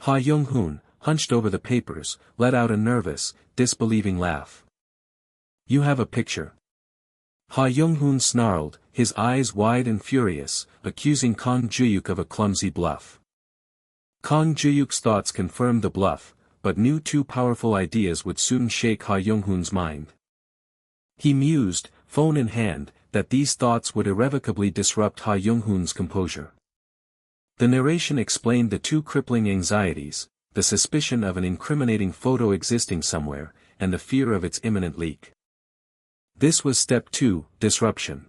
Ha Young-hoon, hunched over the papers, let out a nervous, disbelieving laugh. "You have a picture?" Ha Young-hoon snarled, his eyes wide and furious, accusing Kang Juhyuk of a clumsy bluff. Kang Juhyuk's thoughts confirmed the bluff, but knew two powerful ideas would soon shake Ha Young-hoon's mind. He mused, phone in hand, that these thoughts would irrevocably disrupt Ha Young-hoon's composure. The narration explained the two crippling anxieties, the suspicion of an incriminating photo existing somewhere, and the fear of its imminent leak. This was step 2, disruption.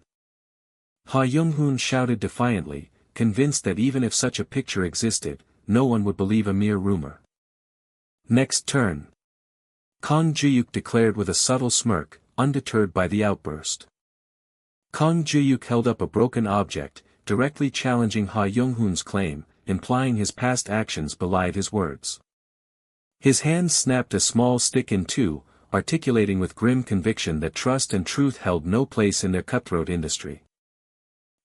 Ha Young-hoon shouted defiantly, convinced that even if such a picture existed, no one would believe a mere rumor. Next turn. Kang Juhyuk declared with a subtle smirk, undeterred by the outburst. Kang Juhyuk held up a broken object, directly challenging Ha Young-hoon's claim, implying his past actions belied his words. His hands snapped a small stick in two, articulating with grim conviction that trust and truth held no place in their cutthroat industry.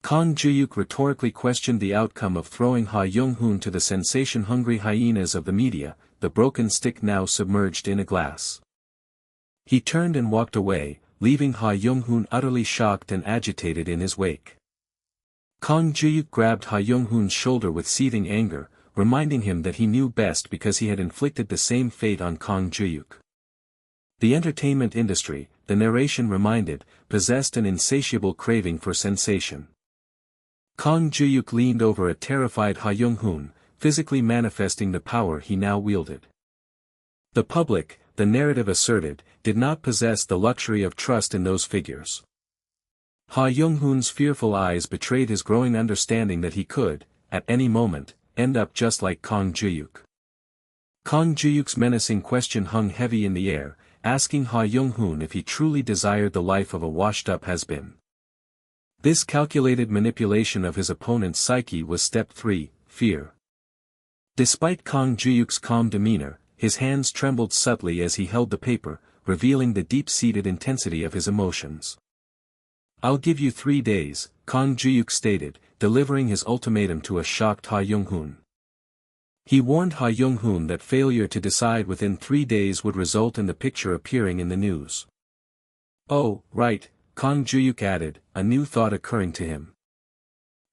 Kang Juhyuk rhetorically questioned the outcome of throwing Ha Young-hoon to the sensation-hungry hyenas of the media, the broken stick now submerged in a glass. He turned and walked away, leaving Ha Young-hoon utterly shocked and agitated in his wake. Kang Juhyuk grabbed Ha Young-hoon's shoulder with seething anger, reminding him that he knew best because he had inflicted the same fate on Kang Juhyuk. The entertainment industry, the narration reminded, possessed an insatiable craving for sensation. Kang Juhyuk leaned over a terrified Ha Young-hoon, physically manifesting the power he now wielded. The public, the narrative asserted, did not possess the luxury of trust in those figures. Ha Young-hoon's fearful eyes betrayed his growing understanding that he could, at any moment, end up just like Kang Juhyuk. Kang Juhyuk's menacing question hung heavy in the air, asking Ha Young-hoon if he truly desired the life of a washed-up has-been. This calculated manipulation of his opponent's psyche was step 3, fear. Despite Kang Juhyuk's calm demeanor, his hands trembled subtly as he held the paper, revealing the deep-seated intensity of his emotions. "I'll give you 3 days," Kang Juhyuk stated, delivering his ultimatum to a shocked Ha Young-hoon. He warned Ha Young-hoon that failure to decide within 3 days would result in the picture appearing in the news. "Oh, right," Kang Juhyuk added, a new thought occurring to him.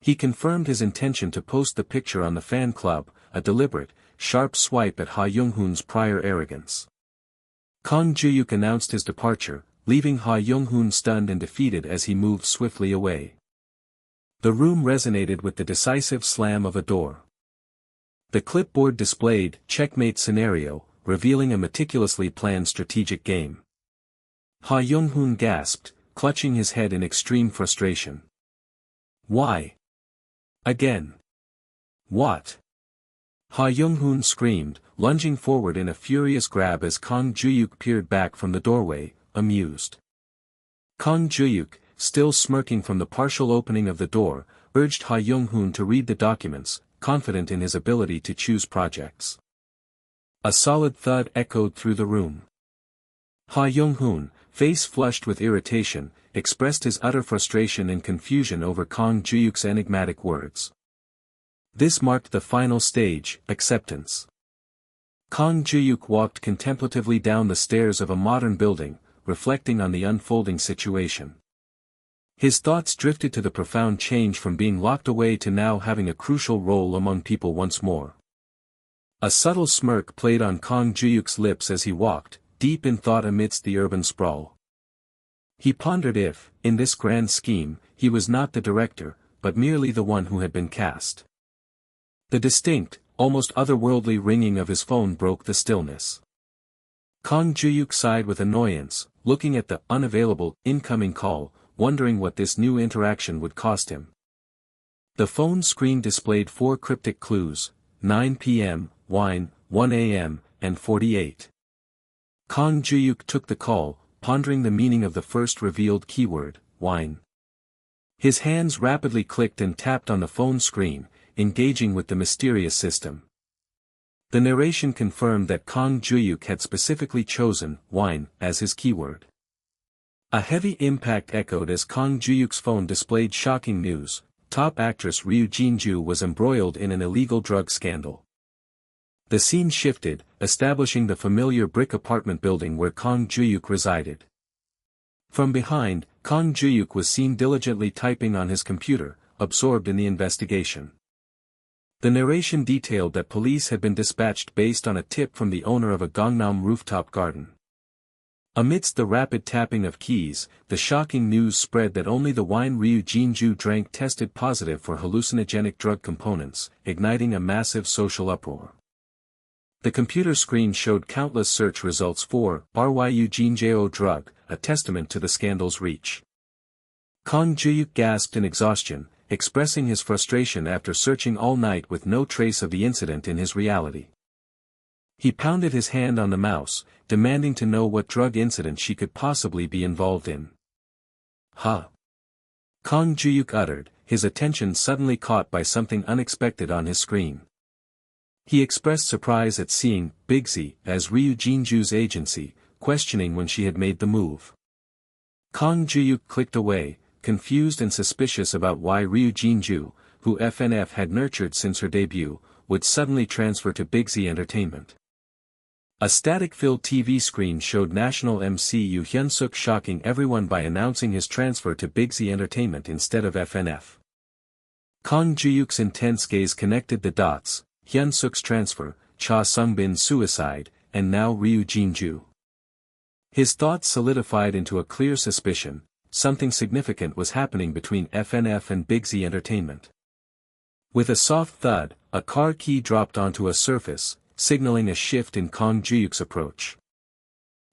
He confirmed his intention to post the picture on the fan club, a deliberate, sharp swipe at Ha Young-hoon's prior arrogance. Kang Juhyuk announced his departure, leaving Ha Young-hoon stunned and defeated as he moved swiftly away. The room resonated with the decisive slam of a door. The clipboard displayed checkmate scenario, revealing a meticulously planned strategic game. Ha Young-hoon gasped, clutching his head in extreme frustration. "Why? Again? What?" Ha Young-hoon screamed, lunging forward in a furious grab as Kang Juhyuk peered back from the doorway, amused. Kang Juhyuk, still smirking from the partial opening of the door, urged Ha Young-hoon to read the documents, confident in his ability to choose projects. A solid thud echoed through the room. Ha Young-hoon, face flushed with irritation, expressed his utter frustration and confusion over Kang Juhyuk's enigmatic words. This marked the final stage, acceptance. Kang Juhyuk walked contemplatively down the stairs of a modern building, reflecting on the unfolding situation. His thoughts drifted to the profound change from being locked away to now having a crucial role among people once more. A subtle smirk played on Kang Juhyuk's lips as he walked, deep in thought amidst the urban sprawl. He pondered if, in this grand scheme, he was not the director, but merely the one who had been cast. The distinct, almost otherworldly ringing of his phone broke the stillness. Kang Juhyuk sighed with annoyance, looking at the unavailable, incoming call, wondering what this new interaction would cost him. The phone screen displayed 4 cryptic clues: 9 p.m., wine, 1 a.m., and 48. Kang Juhyuk took the call, pondering the meaning of the first revealed keyword, wine. His hands rapidly clicked and tapped on the phone screen, engaging with the mysterious system. The narration confirmed that Kang Juhyuk had specifically chosen wine as his keyword. A heavy impact echoed as Kang Juhyuk's phone displayed shocking news: top actress Ryu Jin-ju was embroiled in an illegal drug scandal. The scene shifted, establishing the familiar brick apartment building where Kang Juhyuk resided. From behind, Kang Juhyuk was seen diligently typing on his computer, absorbed in the investigation. The narration detailed that police had been dispatched based on a tip from the owner of a Gangnam rooftop garden. Amidst the rapid tapping of keys, the shocking news spread that only the wine Ryu Jin-ju drank tested positive for hallucinogenic drug components, igniting a massive social uproar. The computer screen showed countless search results for Ryu Jin-jo drug, a testament to the scandal's reach. Kang Juhyuk gasped in exhaustion, expressing his frustration after searching all night with no trace of the incident in his reality. He pounded his hand on the mouse, demanding to know what drug incident she could possibly be involved in. Huh? Kang Juhyuk uttered, his attention suddenly caught by something unexpected on his screen. He expressed surprise at seeing Big Z as Ryu Jinju's agency, questioning when she had made the move. Kang Juhyuk clicked away, confused and suspicious about why Ryu Jinju, who FNF had nurtured since her debut, would suddenly transfer to Big Z Entertainment. A static-filled TV screen showed national MC Yoo Hyun-suk shocking everyone by announcing his transfer to Big Z Entertainment instead of FNF. Kang Juhyuk's intense gaze connected the dots: Hyun-suk's transfer, Cha Sung-bin's suicide, and now Ryu Jinju. His thoughts solidified into a clear suspicion: something significant was happening between FNF and Big Z Entertainment. With a soft thud, a car key dropped onto a surface, signaling a shift in Kang Juhyuk's approach.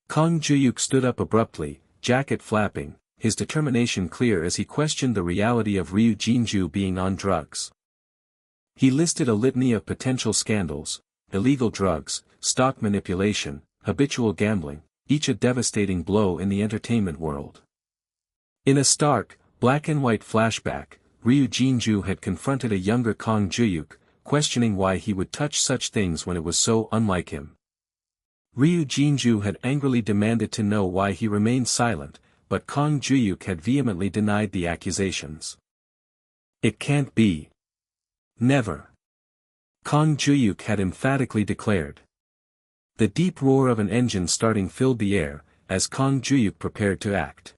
Kang Juhyuk stood up abruptly, jacket flapping, his determination clear as he questioned the reality of Ryu Jinju being on drugs. He listed a litany of potential scandals: illegal drugs, stock manipulation, habitual gambling, each a devastating blow in the entertainment world. In a stark, black-and-white flashback, Ryu Jinju had confronted a younger Kang Juhyuk, questioning why he would touch such things when it was so unlike him. Ryu Jinju had angrily demanded to know why he remained silent, but Kang Juhyuk had vehemently denied the accusations. "It can't be. Never," Kang Juhyuk had emphatically declared. The deep roar of an engine starting filled the air, as Kang Juhyuk prepared to act.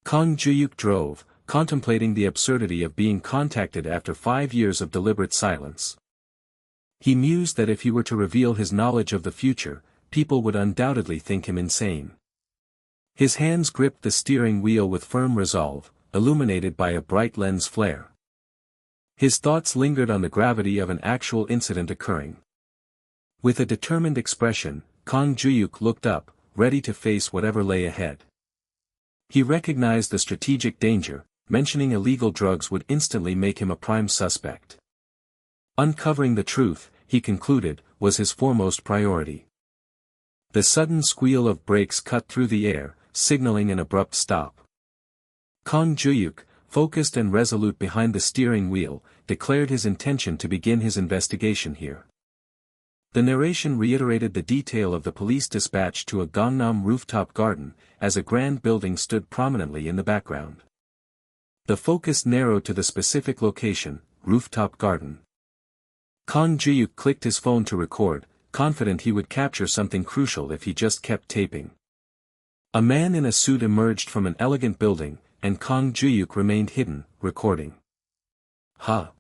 Kang Juhyuk drove, contemplating the absurdity of being contacted after 5 years of deliberate silence. He mused that if he were to reveal his knowledge of the future, people would undoubtedly think him insane. His hands gripped the steering wheel with firm resolve, illuminated by a bright lens flare. His thoughts lingered on the gravity of an actual incident occurring. With a determined expression, Kang Juhyuk looked up, ready to face whatever lay ahead. He recognized the strategic danger: mentioning illegal drugs would instantly make him a prime suspect. Uncovering the truth, he concluded, was his foremost priority. The sudden squeal of brakes cut through the air, signaling an abrupt stop. Kang Juhyuk, focused and resolute behind the steering wheel, declared his intention to begin his investigation here. The narration reiterated the detail of the police dispatch to a Gangnam rooftop garden, as a grand building stood prominently in the background. The focus narrowed to the specific location: rooftop garden. Kang Juhyuk clicked his phone to record, confident he would capture something crucial if he just kept taping. A man in a suit emerged from an elegant building, and Kang Juhyuk remained hidden, recording. "Huh?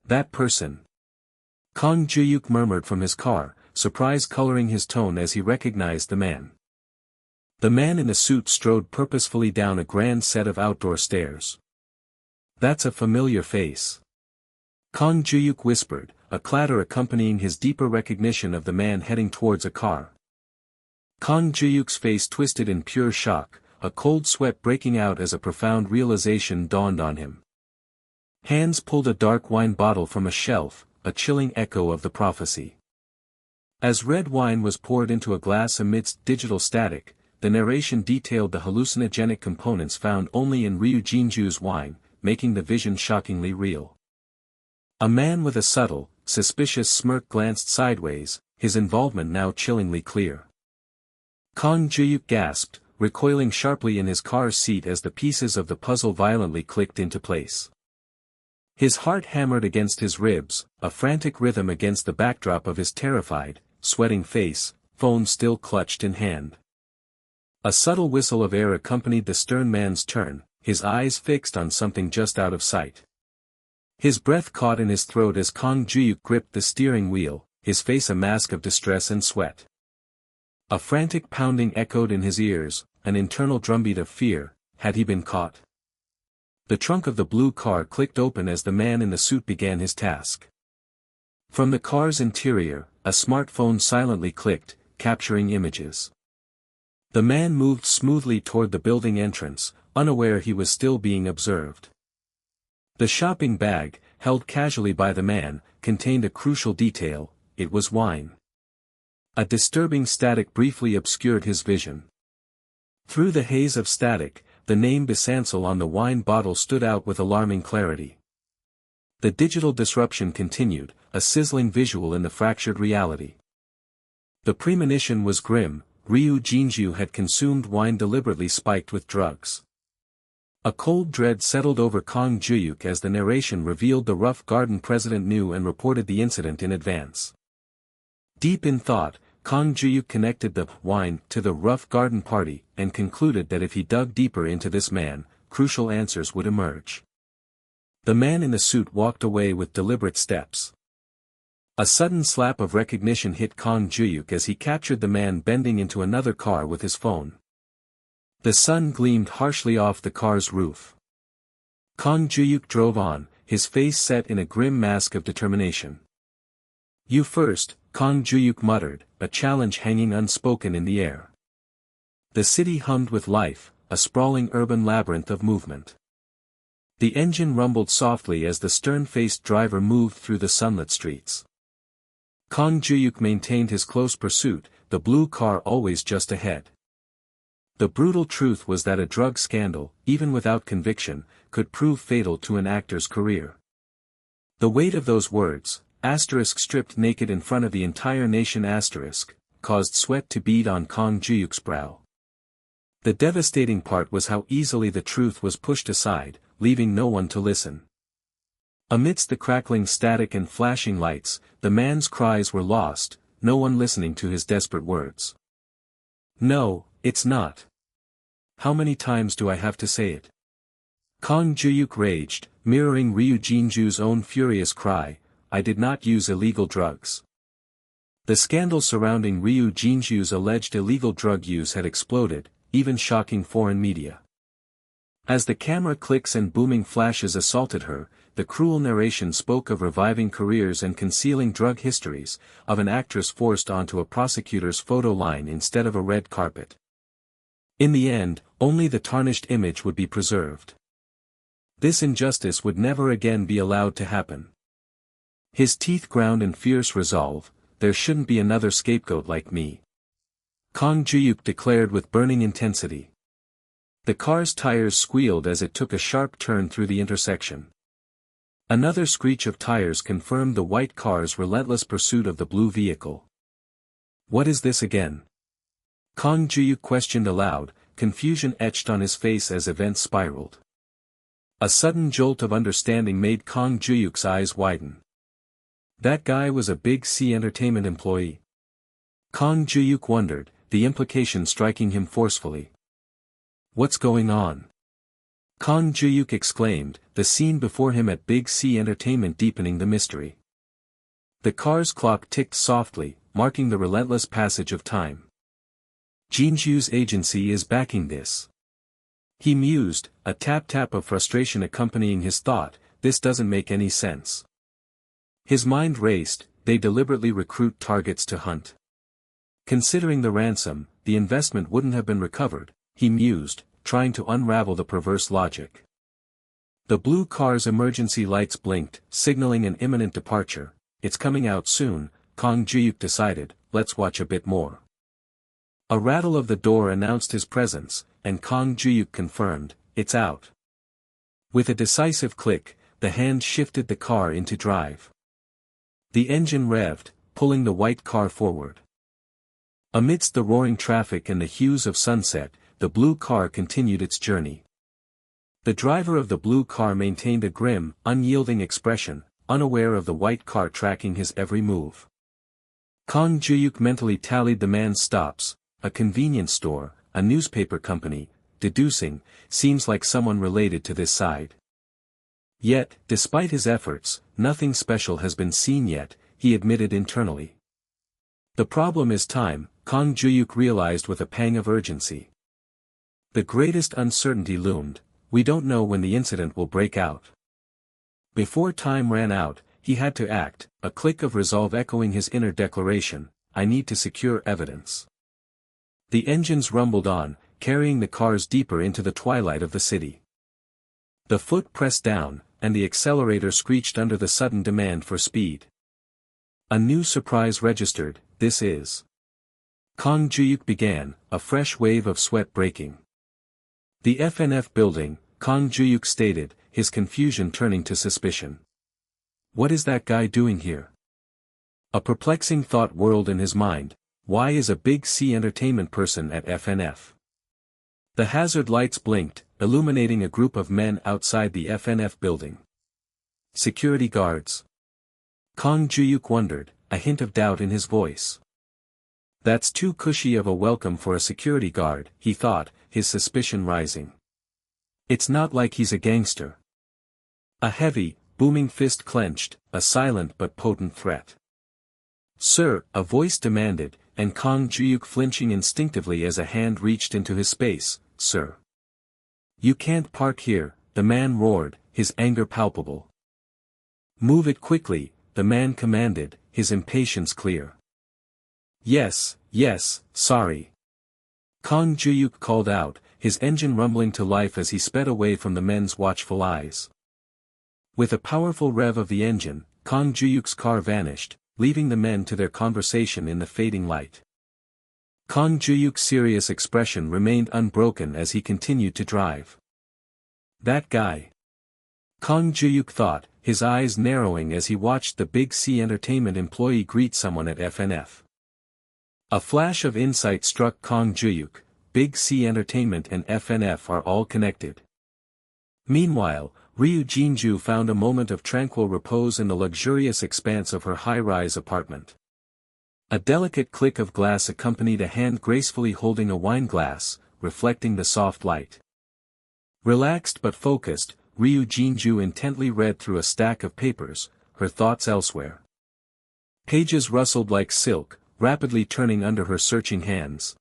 That person." Kang Juhyuk murmured from his car, surprise coloring his tone as he recognized the man. The man in the suit strode purposefully down a grand set of outdoor stairs. "That's a familiar face," Kang Juhyuk whispered, a clatter accompanying his deeper recognition of the man heading towards a car. Kang Juhyuk's face twisted in pure shock, a cold sweat breaking out as a profound realization dawned on him. Hands pulled a dark wine bottle from a shelf, a chilling echo of the prophecy. As red wine was poured into a glass amidst digital static, the narration detailed the hallucinogenic components found only in Ryu Jinju's wine, making the vision shockingly real. A man with a subtle, suspicious smirk glanced sideways, his involvement now chillingly clear. Kang Juhyuk gasped, recoiling sharply in his car's seat as the pieces of the puzzle violently clicked into place. His heart hammered against his ribs, a frantic rhythm against the backdrop of his terrified, sweating face, phone still clutched in hand. A subtle whistle of air accompanied the stern man's turn, his eyes fixed on something just out of sight. His breath caught in his throat as Kang Juhyuk gripped the steering wheel, his face a mask of distress and sweat. A frantic pounding echoed in his ears, an internal drumbeat of fear: had he been caught? The trunk of the blue car clicked open as the man in the suit began his task. From the car's interior, a smartphone silently clicked, capturing images. The man moved smoothly toward the building entrance, unaware he was still being observed. The shopping bag, held casually by the man, contained a crucial detail: it was wine. A disturbing static briefly obscured his vision. Through the haze of static, the name Bisancel on the wine bottle stood out with alarming clarity. The digital disruption continued, a sizzling visual in the fractured reality. The premonition was grim: Ryu Jinju had consumed wine deliberately spiked with drugs. A cold dread settled over Kang Juhyuk as the narration revealed the rough garden president knew and reported the incident in advance. Deep in thought, Kang Juhyuk connected the wine to the rough garden party, and concluded that if he dug deeper into this man, crucial answers would emerge. The man in the suit walked away with deliberate steps. A sudden slap of recognition hit Kang Juhyuk as he captured the man bending into another car with his phone. The sun gleamed harshly off the car's roof. Kang Juhyuk drove on, his face set in a grim mask of determination. "You first," Kang Juhyuk muttered, a challenge hanging unspoken in the air. The city hummed with life, a sprawling urban labyrinth of movement. The engine rumbled softly as the stern-faced driver moved through the sunlit streets. Kang Juhyuk maintained his close pursuit, the blue car always just ahead. The brutal truth was that a drug scandal, even without conviction, could prove fatal to an actor's career. The weight of those words, stripped naked in front of the entire nation caused sweat to bead on Kang Juhyuk's brow. The devastating part was how easily the truth was pushed aside, leaving no one to listen. Amidst the crackling static and flashing lights, the man's cries were lost, no one listening to his desperate words. "No, it's not. How many times do I have to say it?" Kang Juhyuk raged, mirroring Ryu Jinju's own furious cry, "I did not use illegal drugs." The scandal surrounding Ryu Jinju's alleged illegal drug use had exploded, even shocking foreign media. As the camera clicks and booming flashes assaulted her, the cruel narration spoke of reviving careers and concealing drug histories, of an actress forced onto a prosecutor's photo line instead of a red carpet. In the end, only the tarnished image would be preserved. This injustice would never again be allowed to happen. His teeth ground in fierce resolve: "There shouldn't be another scapegoat like me," Kang Juhyuk declared with burning intensity. The car's tires squealed as it took a sharp turn through the intersection. Another screech of tires confirmed the white car's relentless pursuit of the blue vehicle. "What is this again?" Kang Juhyuk questioned aloud, confusion etched on his face as events spiraled. A sudden jolt of understanding made Kang Juhyuk's eyes widen. That guy was a Big C Entertainment employee. Kang Juhyuk wondered, the implication striking him forcefully. "What's going on?" Kang Juhyuk exclaimed, the scene before him at Big C Entertainment deepening the mystery. The car's clock ticked softly, marking the relentless passage of time. "Jinju's agency is backing this," he mused, a tap-tap of frustration accompanying his thought. "This doesn't make any sense." His mind raced, "They deliberately recruit targets to hunt. Considering the ransom, the investment wouldn't have been recovered," he mused, trying to unravel the perverse logic. The blue car's emergency lights blinked, signaling an imminent departure. "It's coming out soon," Kang Juhyuk decided, "let's watch a bit more." A rattle of the door announced his presence, and Kang Juhyuk confirmed, "It's out." With a decisive click, the hand shifted the car into drive. The engine revved, pulling the white car forward. Amidst the roaring traffic and the hues of sunset, the blue car continued its journey. The driver of the blue car maintained a grim, unyielding expression, unaware of the white car tracking his every move. Kang Juhyuk mentally tallied the man's stops: a convenience store, a newspaper company, deducing, seems like someone related to this side. Yet, despite his efforts, nothing special has been seen yet, he admitted internally. The problem is time, Kang Juhyuk realized with a pang of urgency. The greatest uncertainty loomed: we don't know when the incident will break out. Before time ran out, he had to act, a click of resolve echoing his inner declaration: "I need to secure evidence." The engines rumbled on, carrying the cars deeper into the twilight of the city. The foot pressed down, and the accelerator screeched under the sudden demand for speed. A new surprise registered. This is. Kang Juhyuk began, a fresh wave of sweat breaking. The FNF building, Kang Juhyuk stated, his confusion turning to suspicion. What is that guy doing here? A perplexing thought whirled in his mind. Why is a Big C entertainment person at FNF? The hazard lights blinked, illuminating a group of men outside the FNF building. Security guards. Kang Juhyuk wondered, a hint of doubt in his voice. That's too cushy of a welcome for a security guard, he thought, his suspicion rising. It's not like he's a gangster. A heavy, booming fist clenched, a silent but potent threat. Sir, a voice demanded, and Kang Juhyuk flinching instinctively as a hand reached into his space. Sir. You can't park here, the man roared, his anger palpable. Move it quickly, the man commanded, his impatience clear. Yes, sorry. Kang Juhyuk called out, his engine rumbling to life as he sped away from the men's watchful eyes. With a powerful rev of the engine, Kang Juhyuk's car vanished, leaving the men to their conversation in the fading light. Kang Juhyuk's serious expression remained unbroken as he continued to drive. That guy. Kang Juhyuk thought, his eyes narrowing as he watched the Big C Entertainment employee greet someone at FNF. A flash of insight struck Kang Juhyuk. Big C Entertainment and FNF are all connected. Meanwhile, Ryu Jinju found a moment of tranquil repose in the luxurious expanse of her high-rise apartment. A delicate click of glass accompanied a hand gracefully holding a wine glass, reflecting the soft light. Relaxed but focused, Ryu Jinju intently read through a stack of papers, her thoughts elsewhere. Pages rustled like silk, rapidly turning under her searching hands.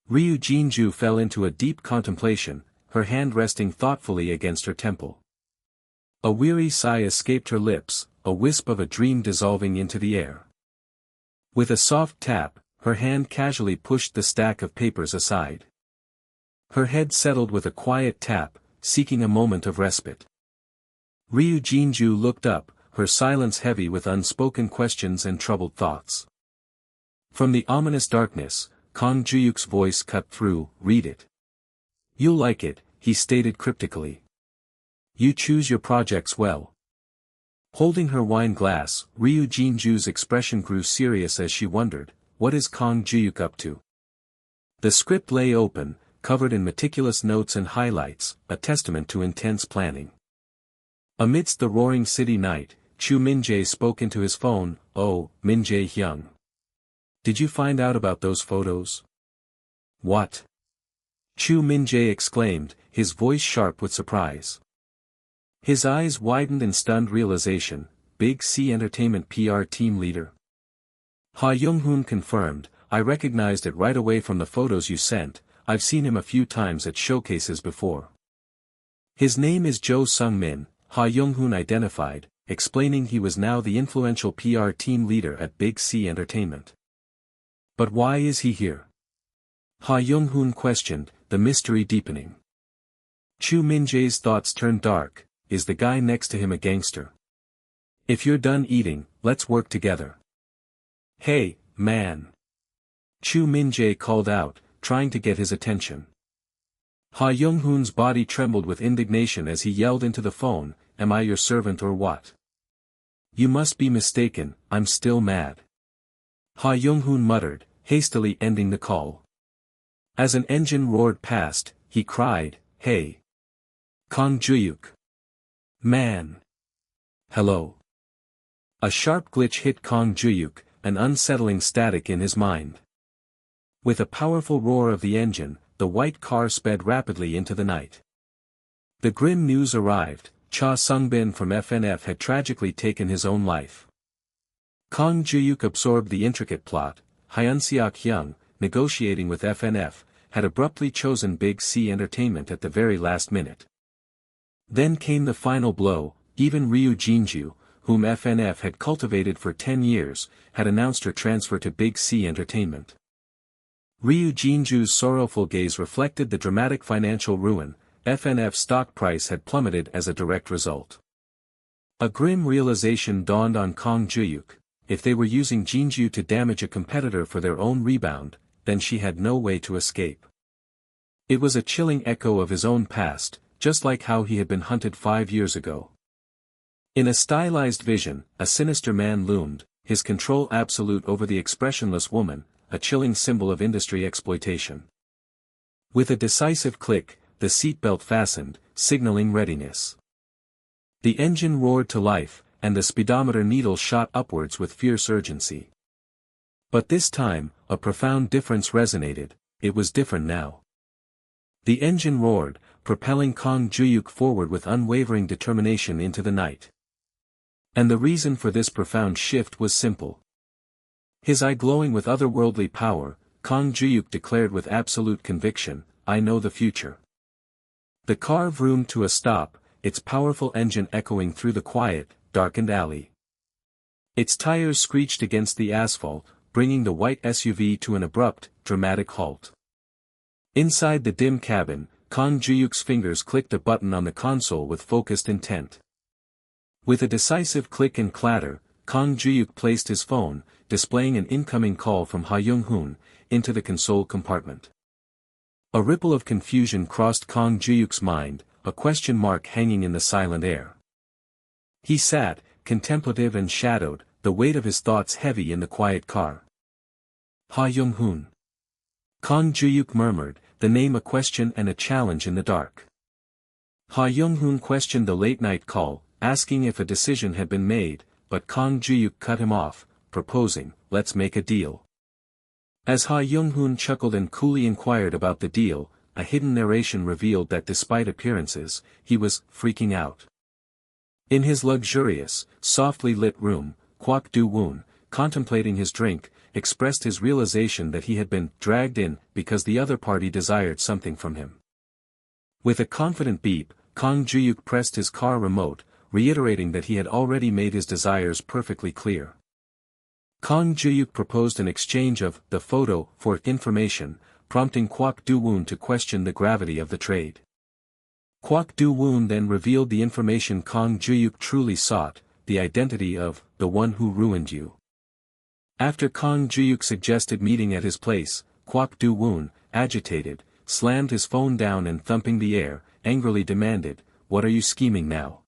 Ryu Jinju fell into a deep contemplation, her hand resting thoughtfully against her temple. A weary sigh escaped her lips, a wisp of a dream dissolving into the air. With a soft tap, her hand casually pushed the stack of papers aside. Her head settled with a quiet tap, seeking a moment of respite. Ryu Jinju looked up, her silence heavy with unspoken questions and troubled thoughts. From the ominous darkness, Kang Juhyuk's voice cut through. Read it. You'll like it, he stated cryptically. You choose your projects well. Holding her wine glass, Ryu Jinju's expression grew serious as she wondered, what is Kang Juhyuk up to? The script lay open, covered in meticulous notes and highlights, a testament to intense planning. Amidst the roaring city night, Chu Min-jae spoke into his phone. Oh, Min-jae Hyung. Did you find out about those photos? What? Chu Min-jae exclaimed, his voice sharp with surprise. His eyes widened in stunned realization. Big C Entertainment PR team leader. Ha Young-hoon confirmed, I recognized it right away from the photos you sent. I've seen him a few times at showcases before. His name is Jo Sung-min, Ha Young-hoon identified, explaining he was now the influential PR team leader at Big C Entertainment. But why is he here? Ha Young-hoon questioned, the mystery deepening. Chu Min-jae's thoughts turned dark. Is the guy next to him a gangster? If you're done eating, let's work together. Hey, man. Chu Min-jae called out, trying to get his attention. Ha Young-hoon's body trembled with indignation as he yelled into the phone, am I your servant or what? You must be mistaken, I'm still mad. Ha Young-hoon muttered, hastily ending the call. As an engine roared past, he cried, hey. Kang Juhyuk. Man. Hello. A sharp glitch hit Kang Juhyuk, an unsettling static in his mind. With a powerful roar of the engine, the white car sped rapidly into the night. The grim news arrived, Cha Sung-bin from FNF had tragically taken his own life. Kang Juhyuk absorbed the intricate plot. Hyun-seok Hyung, negotiating with FNF, had abruptly chosen Big C Entertainment at the very last minute. Then came the final blow. Even Ryu Jinju, whom FNF had cultivated for 10 years, had announced her transfer to Big C Entertainment. Ryu Jinju's sorrowful gaze reflected the dramatic financial ruin. FNF's stock price had plummeted as a direct result. A grim realization dawned on Kang Juhyuk: if they were using Jinju to damage a competitor for their own rebound, then she had no way to escape. It was a chilling echo of his own past, just like how he had been hunted 5 years ago. In a stylized vision, a sinister man loomed, his control absolute over the expressionless woman, a chilling symbol of industry exploitation. With a decisive click, the seatbelt fastened, signaling readiness. The engine roared to life, and the speedometer needle shot upwards with fierce urgency. But this time, a profound difference resonated. It was different now. The engine roared, propelling Kang Juhyuk forward with unwavering determination into the night. And the reason for this profound shift was simple. His eye glowing with otherworldly power, Kang Juhyuk declared with absolute conviction, "I know the future." The car vroomed to a stop, its powerful engine echoing through the quiet, darkened alley. Its tires screeched against the asphalt, bringing the white SUV to an abrupt, dramatic halt. Inside the dim cabin, Kang Juhyuk's fingers clicked a button on the console with focused intent. With a decisive click and clatter, Kang Juhyuk placed his phone, displaying an incoming call from Ha Young-hoon, into the console compartment. A ripple of confusion crossed Kang Juhyuk's mind, a question mark hanging in the silent air. He sat, contemplative and shadowed, the weight of his thoughts heavy in the quiet car. Ha Young-hoon. Kang Juhyuk murmured, the name a question and a challenge in the dark. Ha Young-hoon questioned the late-night call, asking if a decision had been made, but Kang Juhyuk cut him off, proposing, "Let's make a deal." As Ha Young-hoon chuckled and coolly inquired about the deal, a hidden narration revealed that despite appearances, he was freaking out. In his luxurious, softly lit room, Kwak Do-woon, contemplating his drink, expressed his realization that he had been dragged in because the other party desired something from him. With a confident beep, Kang Juhyuk pressed his car remote, reiterating that he had already made his desires perfectly clear. Kang Juhyuk proposed an exchange of the photo for information, prompting Kwak Do-woon to question the gravity of the trade. Kwak Do-woon then revealed the information Kang Juhyuk truly sought, the identity of the one who ruined you. After Kang Juhyuk suggested meeting at his place, Kwak Do-woon, agitated, slammed his phone down and thumping the air, angrily demanded, "What are you scheming now?"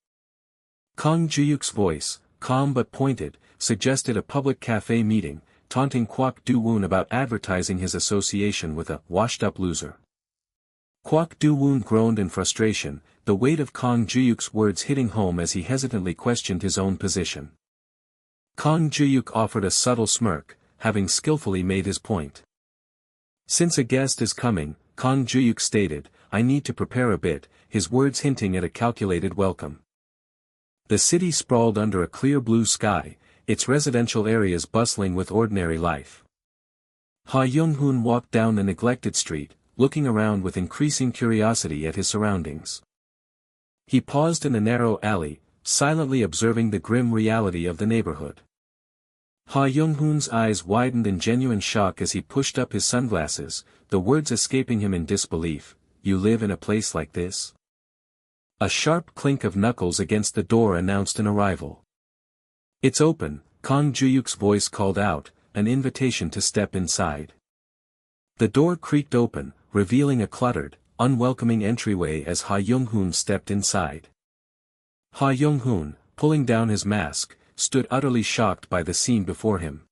Kang Juhyuk's voice, calm but pointed, suggested a public cafe meeting, taunting Kwak Do-woon about advertising his association with a washed-up loser. Kwak Do-woon groaned in frustration, the weight of Kang Juhyuk's words hitting home as he hesitantly questioned his own position. Kang Juhyuk offered a subtle smirk, having skillfully made his point. "Since a guest is coming," Kang Juhyuk stated, "I need to prepare a bit," his words hinting at a calculated welcome. The city sprawled under a clear blue sky, its residential areas bustling with ordinary life. Ha Young-hoon walked down the neglected street, looking around with increasing curiosity at his surroundings. He paused in a narrow alley, silently observing the grim reality of the neighborhood. Ha Young-hoon's eyes widened in genuine shock as he pushed up his sunglasses, the words escaping him in disbelief, "You live in a place like this?" A sharp clink of knuckles against the door announced an arrival. "It's open," Kang Juhyuk's voice called out, an invitation to step inside. The door creaked open, revealing a cluttered, unwelcoming entryway as Ha Young-hoon stepped inside. Ha Young-hoon, pulling down his mask, stood utterly shocked by the scene before him.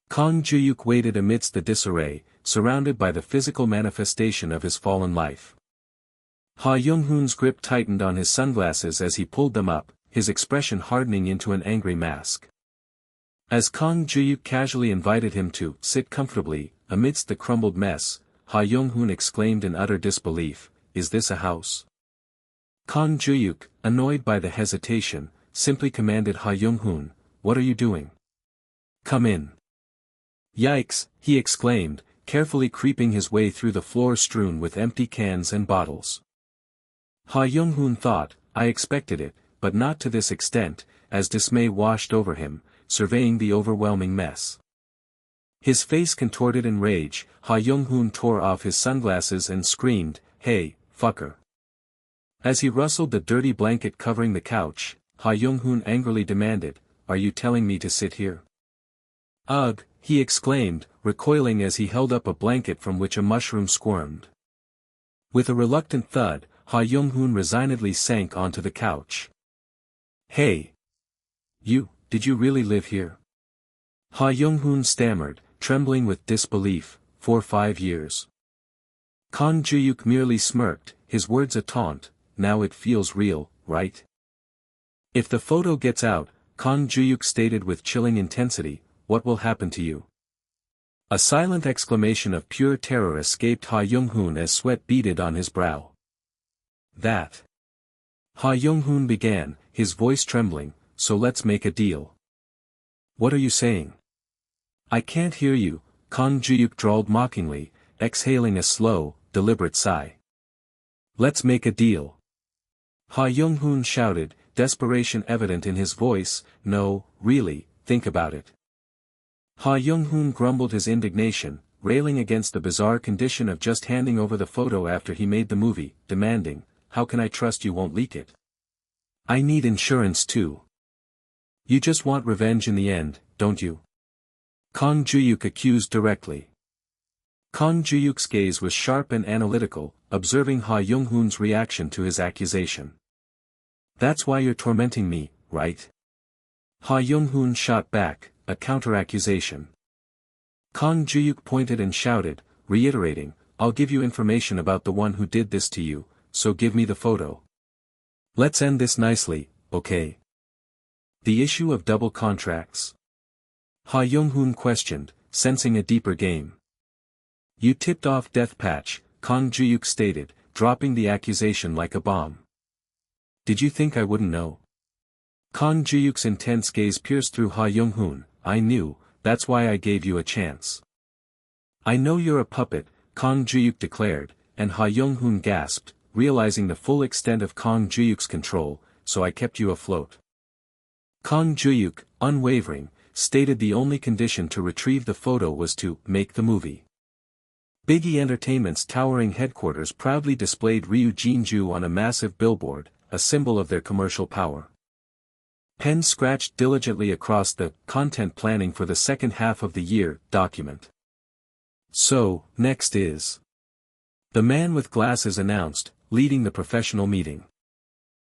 Kang Juhyuk waited amidst the disarray, surrounded by the physical manifestation of his fallen life. Ha Young-hoon's grip tightened on his sunglasses as he pulled them up, his expression hardening into an angry mask. As Kang Juhyuk casually invited him to sit comfortably, amidst the crumbled mess, Ha Young-hoon exclaimed in utter disbelief, "Is this a house?" Kang Juhyuk, annoyed by the hesitation, simply commanded Ha Young-hoon, "What are you doing? Come in." "Yikes," he exclaimed, carefully creeping his way through the floor strewn with empty cans and bottles. Ha Young-hoon thought, "I expected it, but not to this extent," as dismay washed over him, surveying the overwhelming mess. His face contorted in rage, Ha Young-hoon tore off his sunglasses and screamed, "Hey, fucker." As he rustled the dirty blanket covering the couch, Ha Young-hoon angrily demanded, "Are you telling me to sit here?" "Ugh," he exclaimed, recoiling as he held up a blanket from which a mushroom squirmed. With a reluctant thud, Ha Young-hoon resignedly sank onto the couch. "Hey! Did you really live here?" Ha Young-hoon stammered, trembling with disbelief, "For 5 years." Kang Juhyuk merely smirked, his words a taunt, "Now it feels real, right?" "If the photo gets out," Kang Juhyuk stated with chilling intensity, "what will happen to you?" A silent exclamation of pure terror escaped Ha Young-hoon as sweat beaded on his brow. "That." Ha Young-hoon began, his voice trembling, "So let's make a deal." "What are you saying?" "I can't hear you," Kang Juhyuk drawled mockingly, exhaling a slow, deliberate sigh. "Let's make a deal." Ha Young-hoon shouted, desperation evident in his voice, "No, really, think about it." Ha Young-hoon grumbled his indignation, railing against the bizarre condition of just handing over the photo after he made the movie, demanding, "How can I trust you won't leak it? I need insurance too." "You just want revenge in the end, don't you?" Kang Juhyuk accused directly. Kang Juhyuk's gaze was sharp and analytical, observing Ha Young-hoon's reaction to his accusation. "That's why you're tormenting me, right?" Ha Young-hoon shot back, a counter-accusation. Kang Juhyuk pointed and shouted, reiterating, "I'll give you information about the one who did this to you, so give me the photo. Let's end this nicely, okay?" "The issue of double contracts?" Ha Young-hoon questioned, sensing a deeper game. "You tipped off Deathpatch," Kang Juhyuk stated, dropping the accusation like a bomb. "Did you think I wouldn't know?" Kang Juhyuk's intense gaze pierced through Ha Young-hoon. "I knew, that's why I gave you a chance." "I know you're a puppet," Kang Juhyuk declared, and Ha Young-hoon gasped, realizing the full extent of Kang Juhyuk's control, "So I kept you afloat." Kang Juhyuk, unwavering, stated the only condition to retrieve the photo was to make the movie. Big E Entertainment's towering headquarters proudly displayed Ryu Jinju on a massive billboard, a symbol of their commercial power. Pen scratched diligently across the content planning for the second half of the year document. "So, next is..." The man with glasses announced, leading the professional meeting.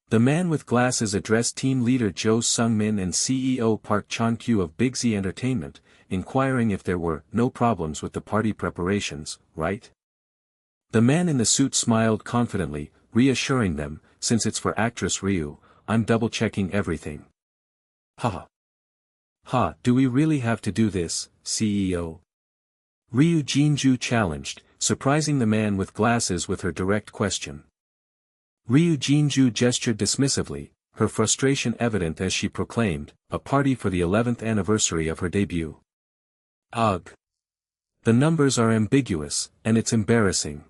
The man with glasses addressed team leader Jo Sung-min and CEO Park Chan-kyu of Big Z Entertainment, inquiring if there were no problems with the party preparations, right? The man in the suit smiled confidently, reassuring them, "Since it's for actress Ryu, I'm double-checking everything." "Ha. Ha, do we really have to do this, CEO?" Ryu Jinju challenged, surprising the man with glasses with her direct question. Ryu Jinju gestured dismissively, her frustration evident as she proclaimed, "A party for the 11th anniversary of her debut." Ugh. The numbers are ambiguous, and it's embarrassing.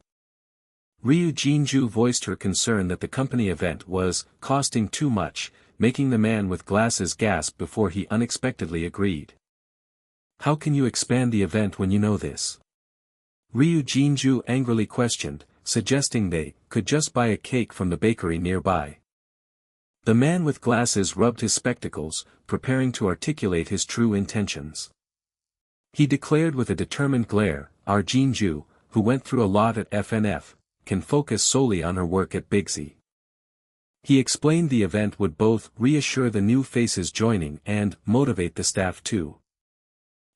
Ryu Jinju voiced her concern that the company event was costing too much, making the man with glasses gasp before he unexpectedly agreed. "How can you expand the event when you know this?" Ryu Jinju angrily questioned, suggesting they could just buy a cake from the bakery nearby. The man with glasses rubbed his spectacles, preparing to articulate his true intentions. He declared with a determined glare, "Our Jinju, who went through a lot at FNF, can focus solely on her work at Big Z." He explained the event would both reassure the new faces joining and motivate the staff too.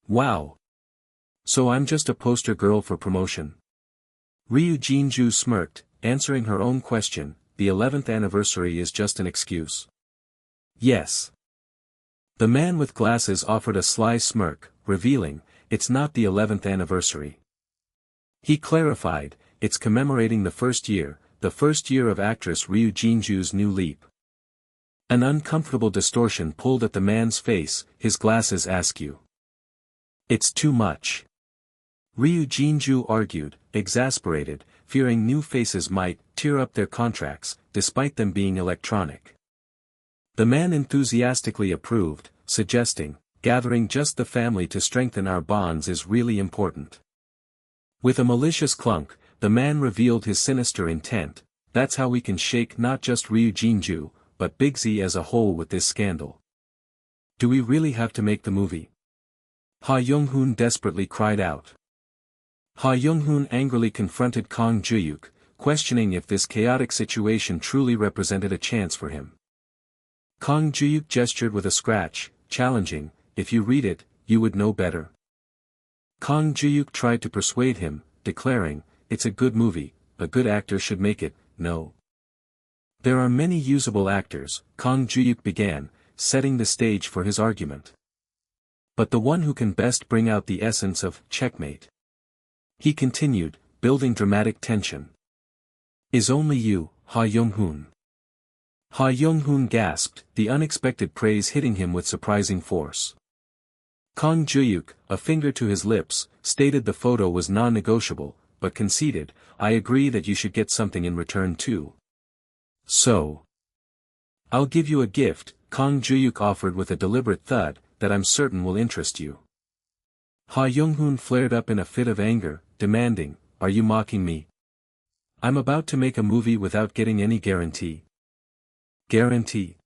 "Wow. So I'm just a poster girl for promotion?" Ryu Jinju smirked, answering her own question, "The 11th anniversary is just an excuse." "Yes." The man with glasses offered a sly smirk, revealing, "It's not the 11th anniversary." He clarified, "It's commemorating the first year of actress Ryu Jinju's new leap." An uncomfortable distortion pulled at the man's face, his glasses askew. "It's too much." Ryu Jinju argued, exasperated, fearing new faces might tear up their contracts, despite them being electronic. The man enthusiastically approved, suggesting, gathering just the family to strengthen our bonds is really important. With a malicious clunk, the man revealed his sinister intent. That's how we can shake not just Ryu Jinju, but Big Z as a whole with this scandal. Do we really have to make the movie? Ha Young-hoon desperately cried out. Ha Young-hoon angrily confronted Kang Juhyuk, questioning if this chaotic situation truly represented a chance for him. Kang Juhyuk gestured with a scratch, challenging, if you read it, you would know better. Kang Juhyuk tried to persuade him, declaring, it's a good movie, a good actor should make it, no. There are many usable actors, Kang Juhyuk began, setting the stage for his argument. But the one who can best bring out the essence of checkmate. He continued, building dramatic tension. Is only you, Ha Young-hoon. Ha Young-hoon gasped, the unexpected praise hitting him with surprising force. Kang Juhyuk, a finger to his lips, stated the photo was non-negotiable, but conceded, I agree that you should get something in return too. So. I'll give you a gift, Kang Juhyuk offered with a deliberate thud, that I'm certain will interest you. Ha Young-hoon flared up in a fit of anger, demanding, are you mocking me? I'm about to make a movie without getting any guarantee. Guarantee?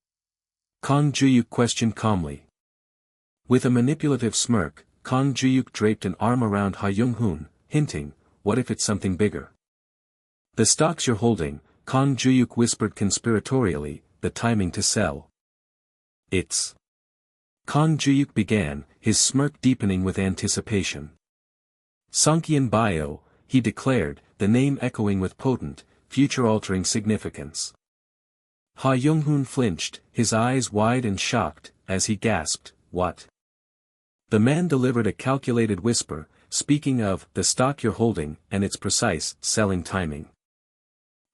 Kang Juhyuk questioned calmly. With a manipulative smirk, Kang Juhyuk draped an arm around Ha Young-hoon, hinting, what if it's something bigger? The stocks you're holding, Kang Juhyuk whispered conspiratorially, the timing to sell. It's. Kang Juhyuk began, his smirk deepening with anticipation. Songkyeon Bio, he declared, the name echoing with potent, future-altering significance. Ha Young-hoon flinched, his eyes wide and shocked, as he gasped, what? The man delivered a calculated whisper, speaking of the stock you're holding and its precise selling timing.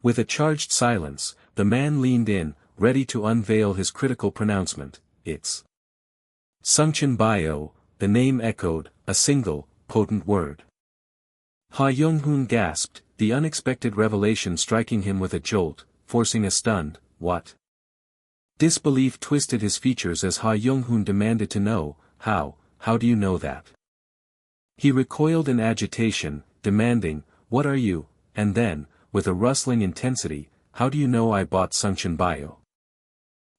With a charged silence, the man leaned in, ready to unveil his critical pronouncement, it's. Songkyeon Bio, the name echoed, a single, potent word. Ha Young-hoon gasped, the unexpected revelation striking him with a jolt, forcing a stunned, what? Disbelief twisted his features as Ha Young-hoon demanded to know, how do you know that? He recoiled in agitation, demanding, what are you, and then, with a rustling intensity, how do you know I bought Songkyeon Bio?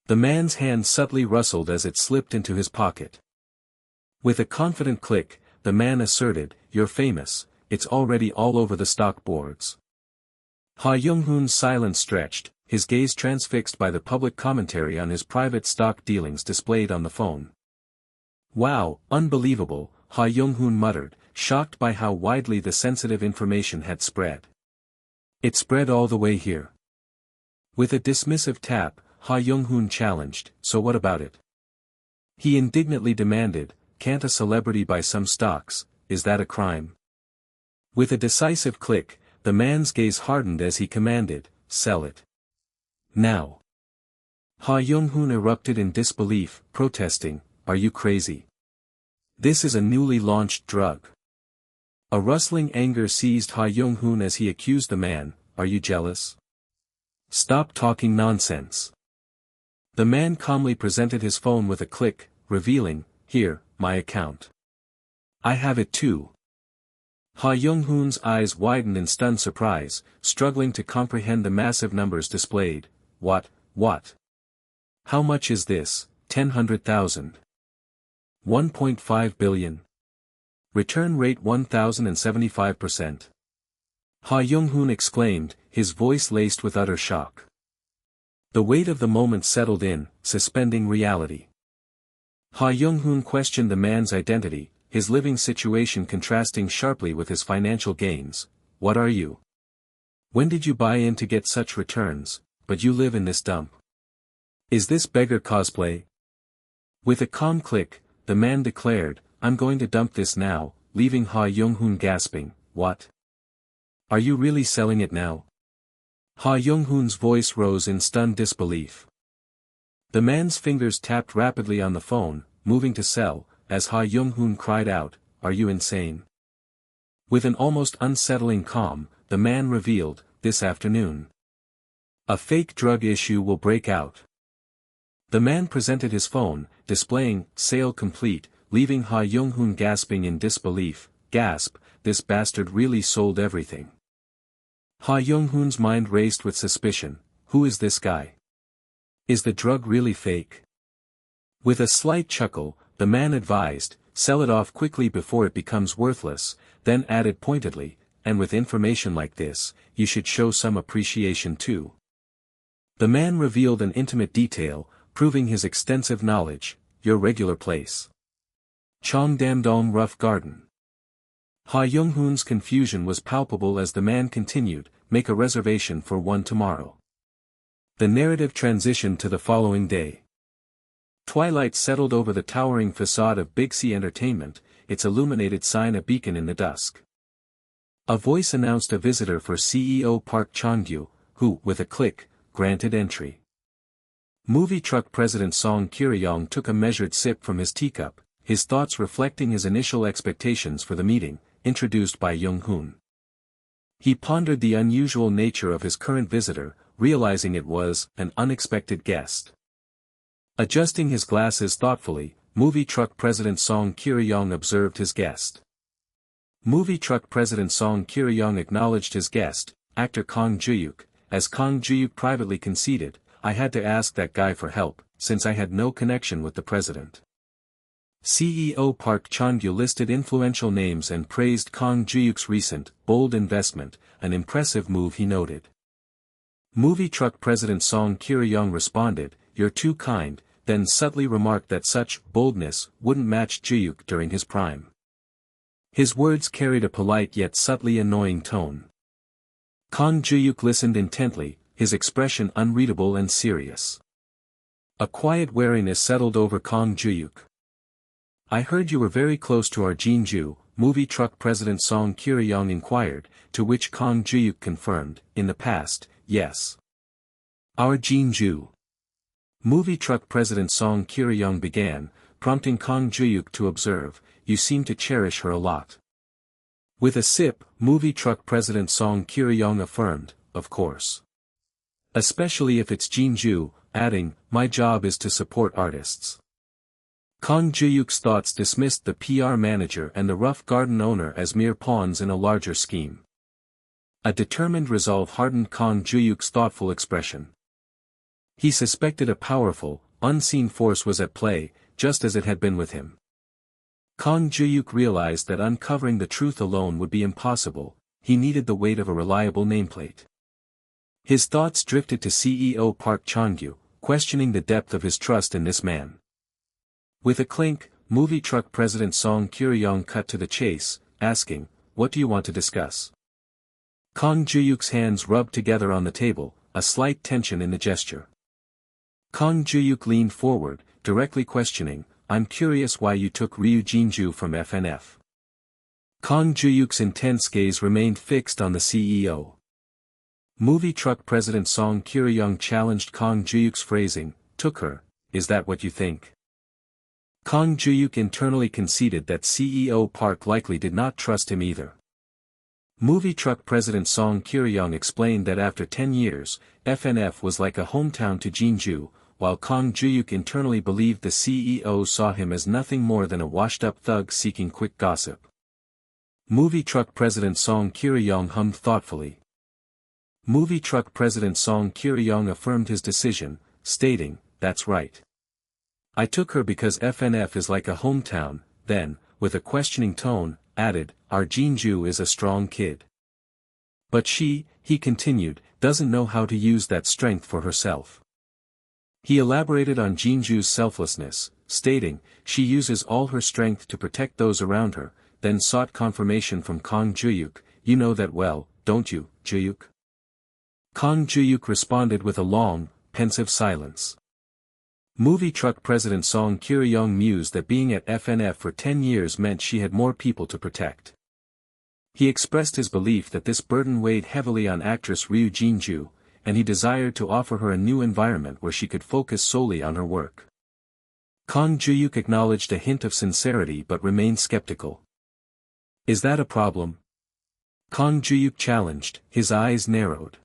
The man's hand subtly rustled as it slipped into his pocket. With a confident click, the man asserted, you're famous, it's already all over the stock boards. Ha Young-hoon's silence stretched, his gaze transfixed by the public commentary on his private stock dealings displayed on the phone. Wow, unbelievable, Ha Young-hoon muttered, shocked by how widely the sensitive information had spread. It spread all the way here. With a dismissive tap, Ha Young-hoon challenged, so what about it? He indignantly demanded, can't a celebrity buy some stocks, is that a crime? With a decisive click, the man's gaze hardened as he commanded, sell it. Now. Ha Young-hoon erupted in disbelief, protesting, are you crazy? This is a newly launched drug. A rustling anger seized Ha Young-hoon as he accused the man, are you jealous? Stop talking nonsense. The man calmly presented his phone with a click, revealing, here, my account. I have it too. Ha Young-hoon's eyes widened in stunned surprise, struggling to comprehend the massive numbers displayed. What? How much is this? 100,000. 1.5 billion. Return rate 1075%. Ha Young-hoon exclaimed, his voice laced with utter shock. The weight of the moment settled in, suspending reality. Ha Young-hoon questioned the man's identity, his living situation contrasting sharply with his financial gains. What are you? When did you buy in to get such returns, but you live in this dump? Is this beggar cosplay? With a calm click, the man declared, I'm going to dump this now, leaving Ha Young-hoon gasping, what? Are you really selling it now? Ha Young-hoon's voice rose in stunned disbelief. The man's fingers tapped rapidly on the phone, moving to sell, as Ha Young-hoon cried out, are you insane? With an almost unsettling calm, the man revealed, this afternoon. A fake drug issue will break out. The man presented his phone, displaying, sale complete, leaving Ha Young-hoon gasping in disbelief. Gasp, this bastard really sold everything. Ha Young-hoon's mind raced with suspicion. Who is this guy? Is the drug really fake? With a slight chuckle, the man advised, sell it off quickly before it becomes worthless, then added pointedly, and with information like this, you should show some appreciation too. The man revealed an intimate detail, proving his extensive knowledge. Your regular place. Cheongdam-dong Rough Garden. Ha Young-hoon's confusion was palpable as the man continued, make a reservation for one tomorrow. The narrative transitioned to the following day. Twilight settled over the towering facade of Big C Entertainment, its illuminated sign a beacon in the dusk. A voice announced a visitor for CEO Park Chan-gyu, who, with a click, granted entry. Movie truck president Song Kye-ryong took a measured sip from his teacup, his thoughts reflecting his initial expectations for the meeting, introduced by Young-hoon. He pondered the unusual nature of his current visitor, realizing it was an unexpected guest. Adjusting his glasses thoughtfully, movie truck president Song Kye-ryong observed his guest. Movie truck president Song Kye-ryong acknowledged his guest, actor Kang Juhyuk, as Kang Juhyuk privately conceded, I had to ask that guy for help, since I had no connection with the president. CEO Park Chan-gyu listed influential names and praised Kang Juhyuk's recent, bold investment, an impressive move he noted. Movie truck president Song Kye-ryong responded, you're too kind, then subtly remarked that such boldness wouldn't match Juhyuk during his prime. His words carried a polite yet subtly annoying tone. Kang Juhyuk listened intently, his expression unreadable and serious. A quiet wariness settled over Kang Juhyuk. I heard you were very close to our Jinju, movie truck president Song Kye-ryong inquired, to which Kang Juhyuk confirmed, in the past, yes. Our Jinju. Movie truck president Song Kye-ryong began, prompting Kang Juhyuk to observe, you seem to cherish her a lot. With a sip, movie truck president Song Kye-ryong affirmed, of course. Especially if it's Jinju, adding, my job is to support artists. Kang Juhyuk's thoughts dismissed the PR manager and the rough garden owner as mere pawns in a larger scheme. A determined resolve hardened Kang Juhyuk's thoughtful expression. He suspected a powerful, unseen force was at play, just as it had been with him. Kang Juhyuk realized that uncovering the truth alone would be impossible, he needed the weight of a reliable nameplate. His thoughts drifted to CEO Park Chan-gyu, questioning the depth of his trust in this man. With a clink, movie truck president Song Kye-ryong cut to the chase, asking, what do you want to discuss? Kang Juhyuk's hands rubbed together on the table, a slight tension in the gesture. Kang Juhyuk leaned forward, directly questioning, I'm curious why you took Ryu Jinju from FNF. Kang Juhyuk's intense gaze remained fixed on the CEO. Movie truck president Song Kye-ryong challenged Kang Juhyuk's phrasing, took her, is that what you think? Kang Juhyuk internally conceded that CEO Park likely did not trust him either. Movie truck president Song Kye-ryong explained that after 10 years, FNF was like a hometown to Jinju, while Kang Juhyuk internally believed the CEO saw him as nothing more than a washed-up thug seeking quick gossip. Movie truck president Song Kye-ryong hummed thoughtfully. Movie truck president Song Kye-ryong affirmed his decision, stating, that's right. I took her because FNF is like a hometown, then, with a questioning tone, added, our Jinju is a strong kid. But she, he continued, doesn't know how to use that strength for herself. He elaborated on Jinju's selflessness, stating, she uses all her strength to protect those around her, then sought confirmation from Kang Juhyuk, you know that well, don't you, Juhyuk? Kang Juhyuk responded with a long, pensive silence. Movie truck president Song Kye-ryong mused that being at FNF for 10 years meant she had more people to protect. He expressed his belief that this burden weighed heavily on actress Ryu Jinju, and he desired to offer her a new environment where she could focus solely on her work. Kang Juhyuk acknowledged a hint of sincerity but remained skeptical. Is that a problem? Kang Juhyuk challenged, his eyes narrowed.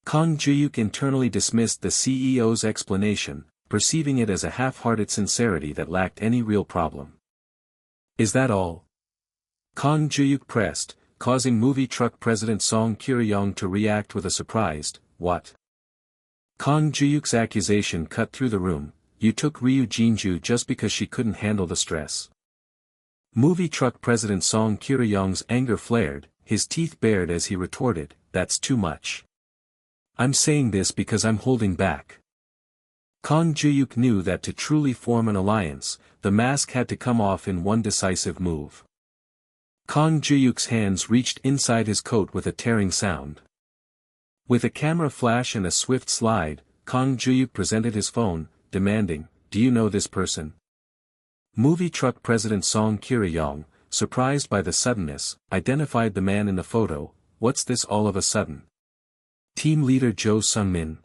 Kang Juhyuk internally dismissed the CEO's explanation, perceiving it as a half-hearted sincerity that lacked any real problem. Is that all? Kang Juhyuk pressed, causing movie truck president Song Kye-ryong to react with a surprised, "What?" Kang Juhyuk's accusation cut through the room. "You took Ryu Jinju just because she couldn't handle the stress." Movie truck president Song Kye-ryong's anger flared, his teeth bared as he retorted, "That's too much. I'm saying this because I'm holding back." Kang Juhyuk knew that to truly form an alliance, the mask had to come off in one decisive move. Kang Juhyuk's hands reached inside his coat with a tearing sound. With a camera flash and a swift slide, Kang Juhyuk presented his phone, demanding, "Do you know this person?" Movie truck president Song Kye-ryong, surprised by the suddenness, identified the man in the photo. "What's this all of a sudden?" "Team leader Jo Sung-min."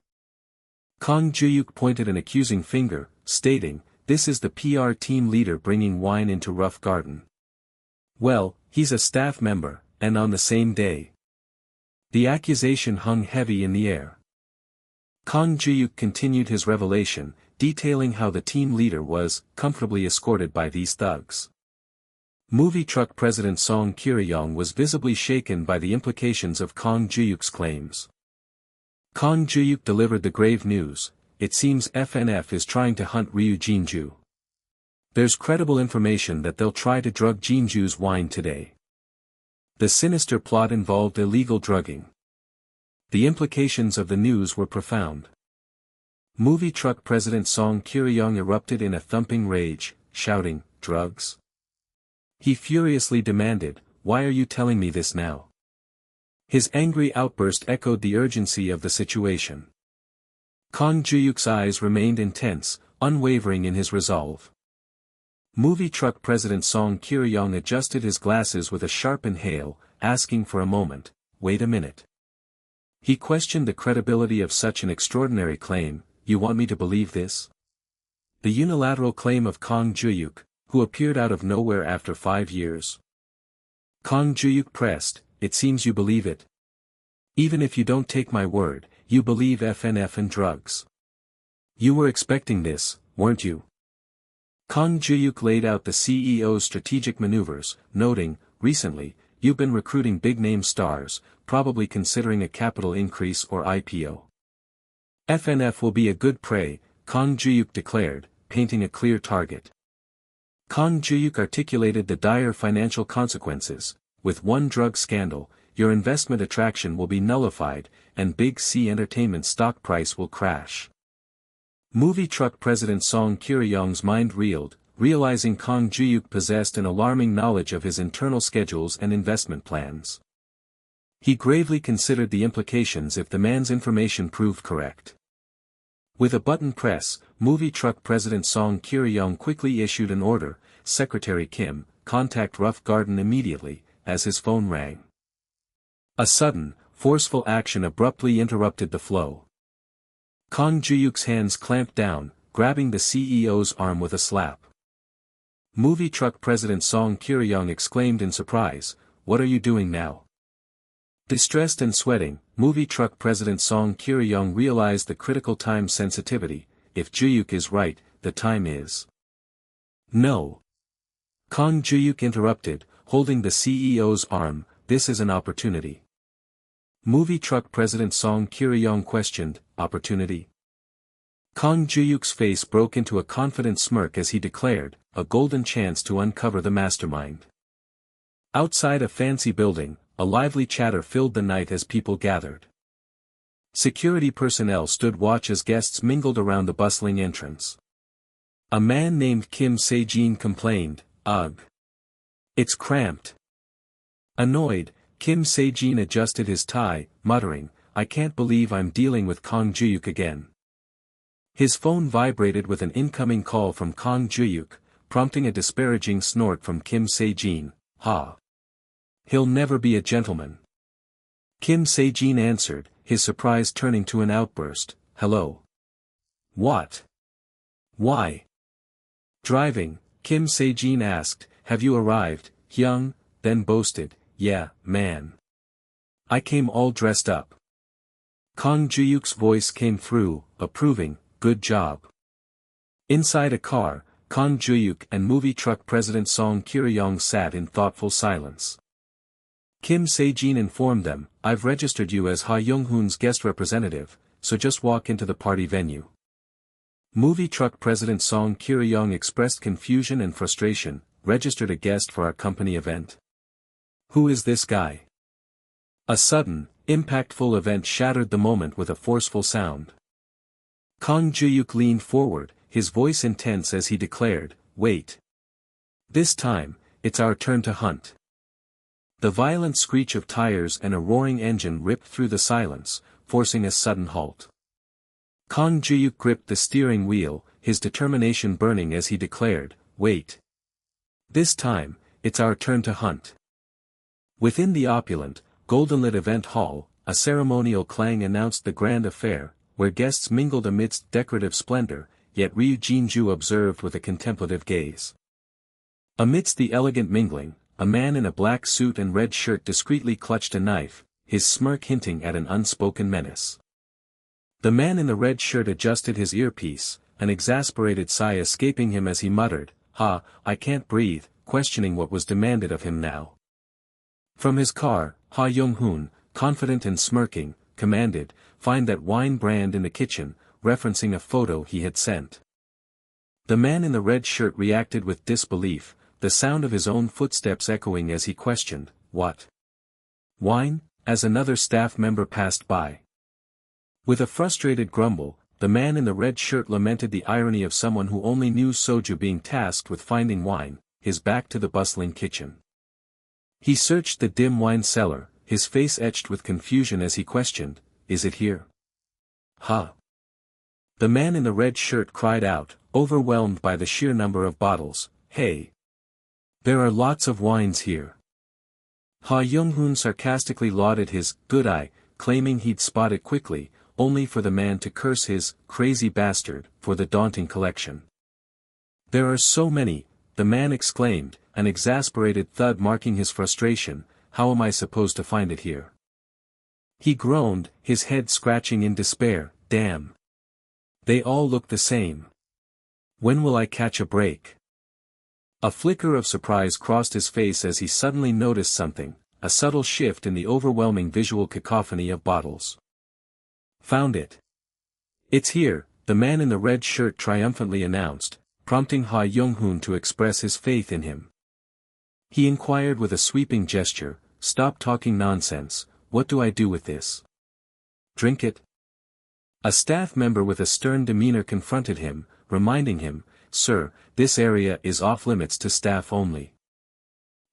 Kang Juhyuk pointed an accusing finger, stating, "This is the PR team leader bringing wine into Rough Garden." "Well, he's a staff member, and on the same day." The accusation hung heavy in the air. Kang Juhyuk continued his revelation, detailing how the team leader was comfortably escorted by these thugs. Movie truck president Song Kye-ryong was visibly shaken by the implications of Kang Juhyuk's claims. Kang Juhyuk delivered the grave news. "It seems FNF is trying to hunt Ryu Jinju. There's credible information that they'll try to drug Jinju's wine today." The sinister plot involved illegal drugging. The implications of the news were profound. Movie truck president Song Kye-ryong erupted in a thumping rage, shouting, "Drugs?" He furiously demanded, "Why are you telling me this now?" His angry outburst echoed the urgency of the situation. Kang Juhyuk's eyes remained intense, unwavering in his resolve. Movie truck president Song Kye-ryong adjusted his glasses with a sharp inhale, asking for a moment. "Wait a minute." He questioned the credibility of such an extraordinary claim. "You want me to believe this?" The unilateral claim of Kang Juhyuk, who appeared out of nowhere after 5 years. Kang Juhyuk pressed, "It seems you believe it. Even if you don't take my word, you believe FNF and drugs. You were expecting this, weren't you?" Kang Juhyuk laid out the CEO's strategic maneuvers, noting, "Recently, you've been recruiting big-name stars, probably considering a capital increase or IPO. FNF will be a good prey," Kang Juhyuk declared, painting a clear target. Kang Juhyuk articulated the dire financial consequences. "With one drug scandal, your investment attraction will be nullified, and Big C Entertainment stock price will crash." Movie truck president Song Kye-ryong's mind reeled, realizing Kang Juhyuk possessed an alarming knowledge of his internal schedules and investment plans. He gravely considered the implications if the man's information proved correct. With a button press, movie truck president Song Kye-ryong quickly issued an order, "Secretary Kim, contact Rough Garden immediately," as his phone rang. A sudden, forceful action abruptly interrupted the flow. Kang Juhyuk's hands clamped down, grabbing the CEO's arm with a slap. Movie truck president Song Kye-ryong exclaimed in surprise, "What are you doing now?" Distressed and sweating, movie truck president Song Kye-ryong realized the critical time sensitivity. If Juhyuk is right, the time is. "No." Kang Juhyuk interrupted, holding the CEO's arm, "This is an opportunity." Movie truck president Song Kye-ryong questioned, "Opportunity?" Kang Juhyuk's face broke into a confident smirk as he declared, "A golden chance to uncover the mastermind." Outside a fancy building, a lively chatter filled the night as people gathered. Security personnel stood watch as guests mingled around the bustling entrance. A man named Kim Se-jin complained, "Ugh. It's cramped." Annoyed, Kim Se-jin adjusted his tie, muttering, "I can't believe I'm dealing with Kang Juhyuk again." His phone vibrated with an incoming call from Kang Juhyuk, prompting a disparaging snort from Kim Se-jin. "Ha. He'll never be a gentleman." Kim Se-jin answered, his surprise turning to an outburst, "Hello." "What? Why?" Driving, Kim Se-jin asked, "Have you arrived, Hyung?" Then boasted, "Yeah, man. I came all dressed up." Kang Juhyuk's voice came through, approving, "Good job." Inside a car, Kang Juhyuk and movie truck president Song Kiri-young sat in thoughtful silence. Kim Se-jin informed them, "I've registered you as Ha Young-hoon's guest representative, so just walk into the party venue." Movie truck president Song Kiri-young expressed confusion and frustration, "Registered a guest for our company event? Who is this guy?" A sudden, impactful event shattered the moment with a forceful sound. Kang Juhyuk leaned forward, his voice intense as he declared, "Wait. This time, it's our turn to hunt." The violent screech of tires and a roaring engine ripped through the silence, forcing a sudden halt. Kang Juhyuk gripped the steering wheel, his determination burning as he declared, "Wait. This time, it's our turn to hunt." Within the opulent, golden-lit event hall, a ceremonial clang announced the grand affair, where guests mingled amidst decorative splendor, yet Ryu Jinju observed with a contemplative gaze. Amidst the elegant mingling, a man in a black suit and red shirt discreetly clutched a knife, his smirk hinting at an unspoken menace. The man in the red shirt adjusted his earpiece, an exasperated sigh escaping him as he muttered, "Ha, I can't breathe," questioning what was demanded of him now. From his car, Ha Young-hoon, confident and smirking, commanded, "Find that wine brand in the kitchen," referencing a photo he had sent. The man in the red shirt reacted with disbelief, the sound of his own footsteps echoing as he questioned, "What? Wine?" as another staff member passed by. With a frustrated grumble, the man in the red shirt lamented the irony of someone who only knew soju being tasked with finding wine, his back to the bustling kitchen. He searched the dim wine cellar, his face etched with confusion as he questioned, "Is it here?" "Huh?" The man in the red shirt cried out, overwhelmed by the sheer number of bottles, "Hey! There are lots of wines here." Ha Young-hoon sarcastically lauded his good eye, claiming he'd spot it quickly, only for the man to curse his crazy bastard for the daunting collection. "There are so many," the man exclaimed, an exasperated thud marking his frustration, "How am I supposed to find it here?" He groaned, his head scratching in despair, "Damn. They all look the same. When will I catch a break?" A flicker of surprise crossed his face as he suddenly noticed something, a subtle shift in the overwhelming visual cacophony of bottles. "Found it. It's here," the man in the red shirt triumphantly announced, prompting Ha Young-hoon to express his faith in him. He inquired with a sweeping gesture, "Stop talking nonsense, what do I do with this? Drink it?" A staff member with a stern demeanor confronted him, reminding him, "Sir, this area is off-limits to staff only."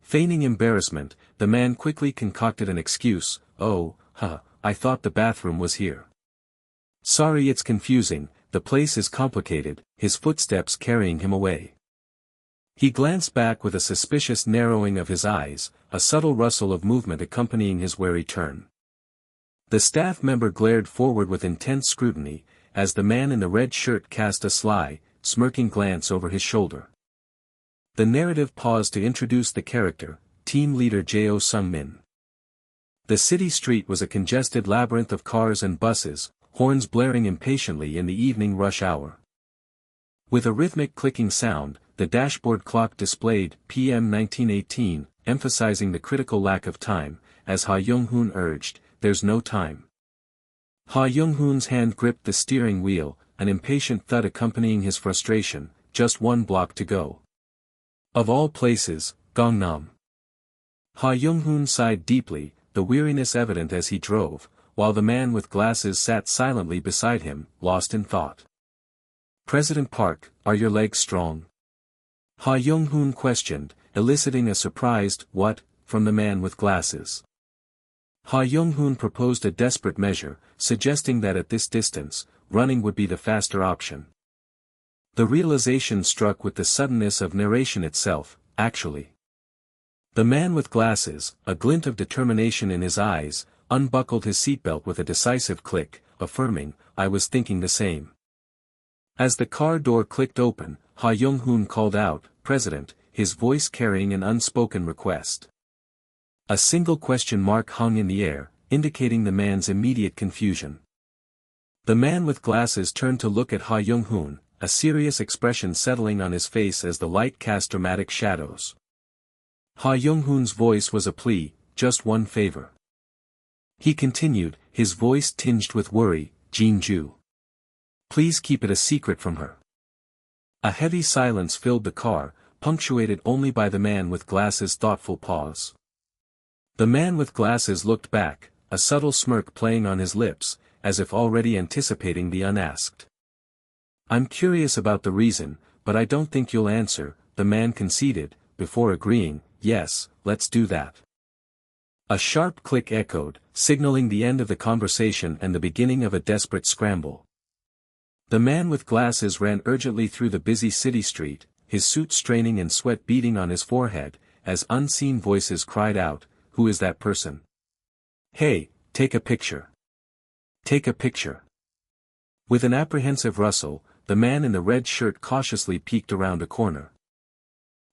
Feigning embarrassment, the man quickly concocted an excuse, "Oh, I thought the bathroom was here. Sorry it's confusing, the place is complicated," his footsteps carrying him away. He glanced back with a suspicious narrowing of his eyes, a subtle rustle of movement accompanying his wary turn. The staff member glared forward with intense scrutiny, as the man in the red shirt cast a sly, smirking glance over his shoulder. The narrative paused to introduce the character, team leader Jo Sung-min. The city street was a congested labyrinth of cars and buses, horns blaring impatiently in the evening rush hour. With a rhythmic clicking sound, the dashboard clock displayed PM 1918, emphasizing the critical lack of time, as Ha Young-hoon urged, "There's no time." Ha Young-hoon's hand gripped the steering wheel, an impatient thud accompanying his frustration, "Just one block to go." Of all places, Gangnam. Ha Young-hoon sighed deeply, the weariness evident as he drove, while the man with glasses sat silently beside him, lost in thought. "President Park, are your legs strong?" Ha Young-hoon questioned, eliciting a surprised, "What?" from the man with glasses. Ha Young-hoon proposed a desperate measure, suggesting that at this distance, running would be the faster option. The realization struck with the suddenness of narration itself, actually. The man with glasses, a glint of determination in his eyes, unbuckled his seatbelt with a decisive click, affirming, "I was thinking the same." As the car door clicked open, Ha Young-hoon called out, "President," his voice carrying an unspoken request. A single question mark hung in the air, indicating the man's immediate confusion. The man with glasses turned to look at Ha Young-hoon, a serious expression settling on his face as the light cast dramatic shadows. Ha Young-hoon's voice was a plea, just one favor. He continued, his voice tinged with worry, Jin-ju. Please keep it a secret from her. A heavy silence filled the car, punctuated only by the man with glasses' thoughtful pause. The man with glasses looked back, a subtle smirk playing on his lips, as if already anticipating the unasked. I'm curious about the reason, but I don't think you'll answer, the man conceded, before agreeing, yes, let's do that. A sharp click echoed, signaling the end of the conversation and the beginning of a desperate scramble. The man with glasses ran urgently through the busy city street, his suit straining and sweat beading on his forehead, as unseen voices cried out, "Who is that person? Hey, take a picture. Take a picture." With an apprehensive rustle, the man in the red shirt cautiously peeked around a corner.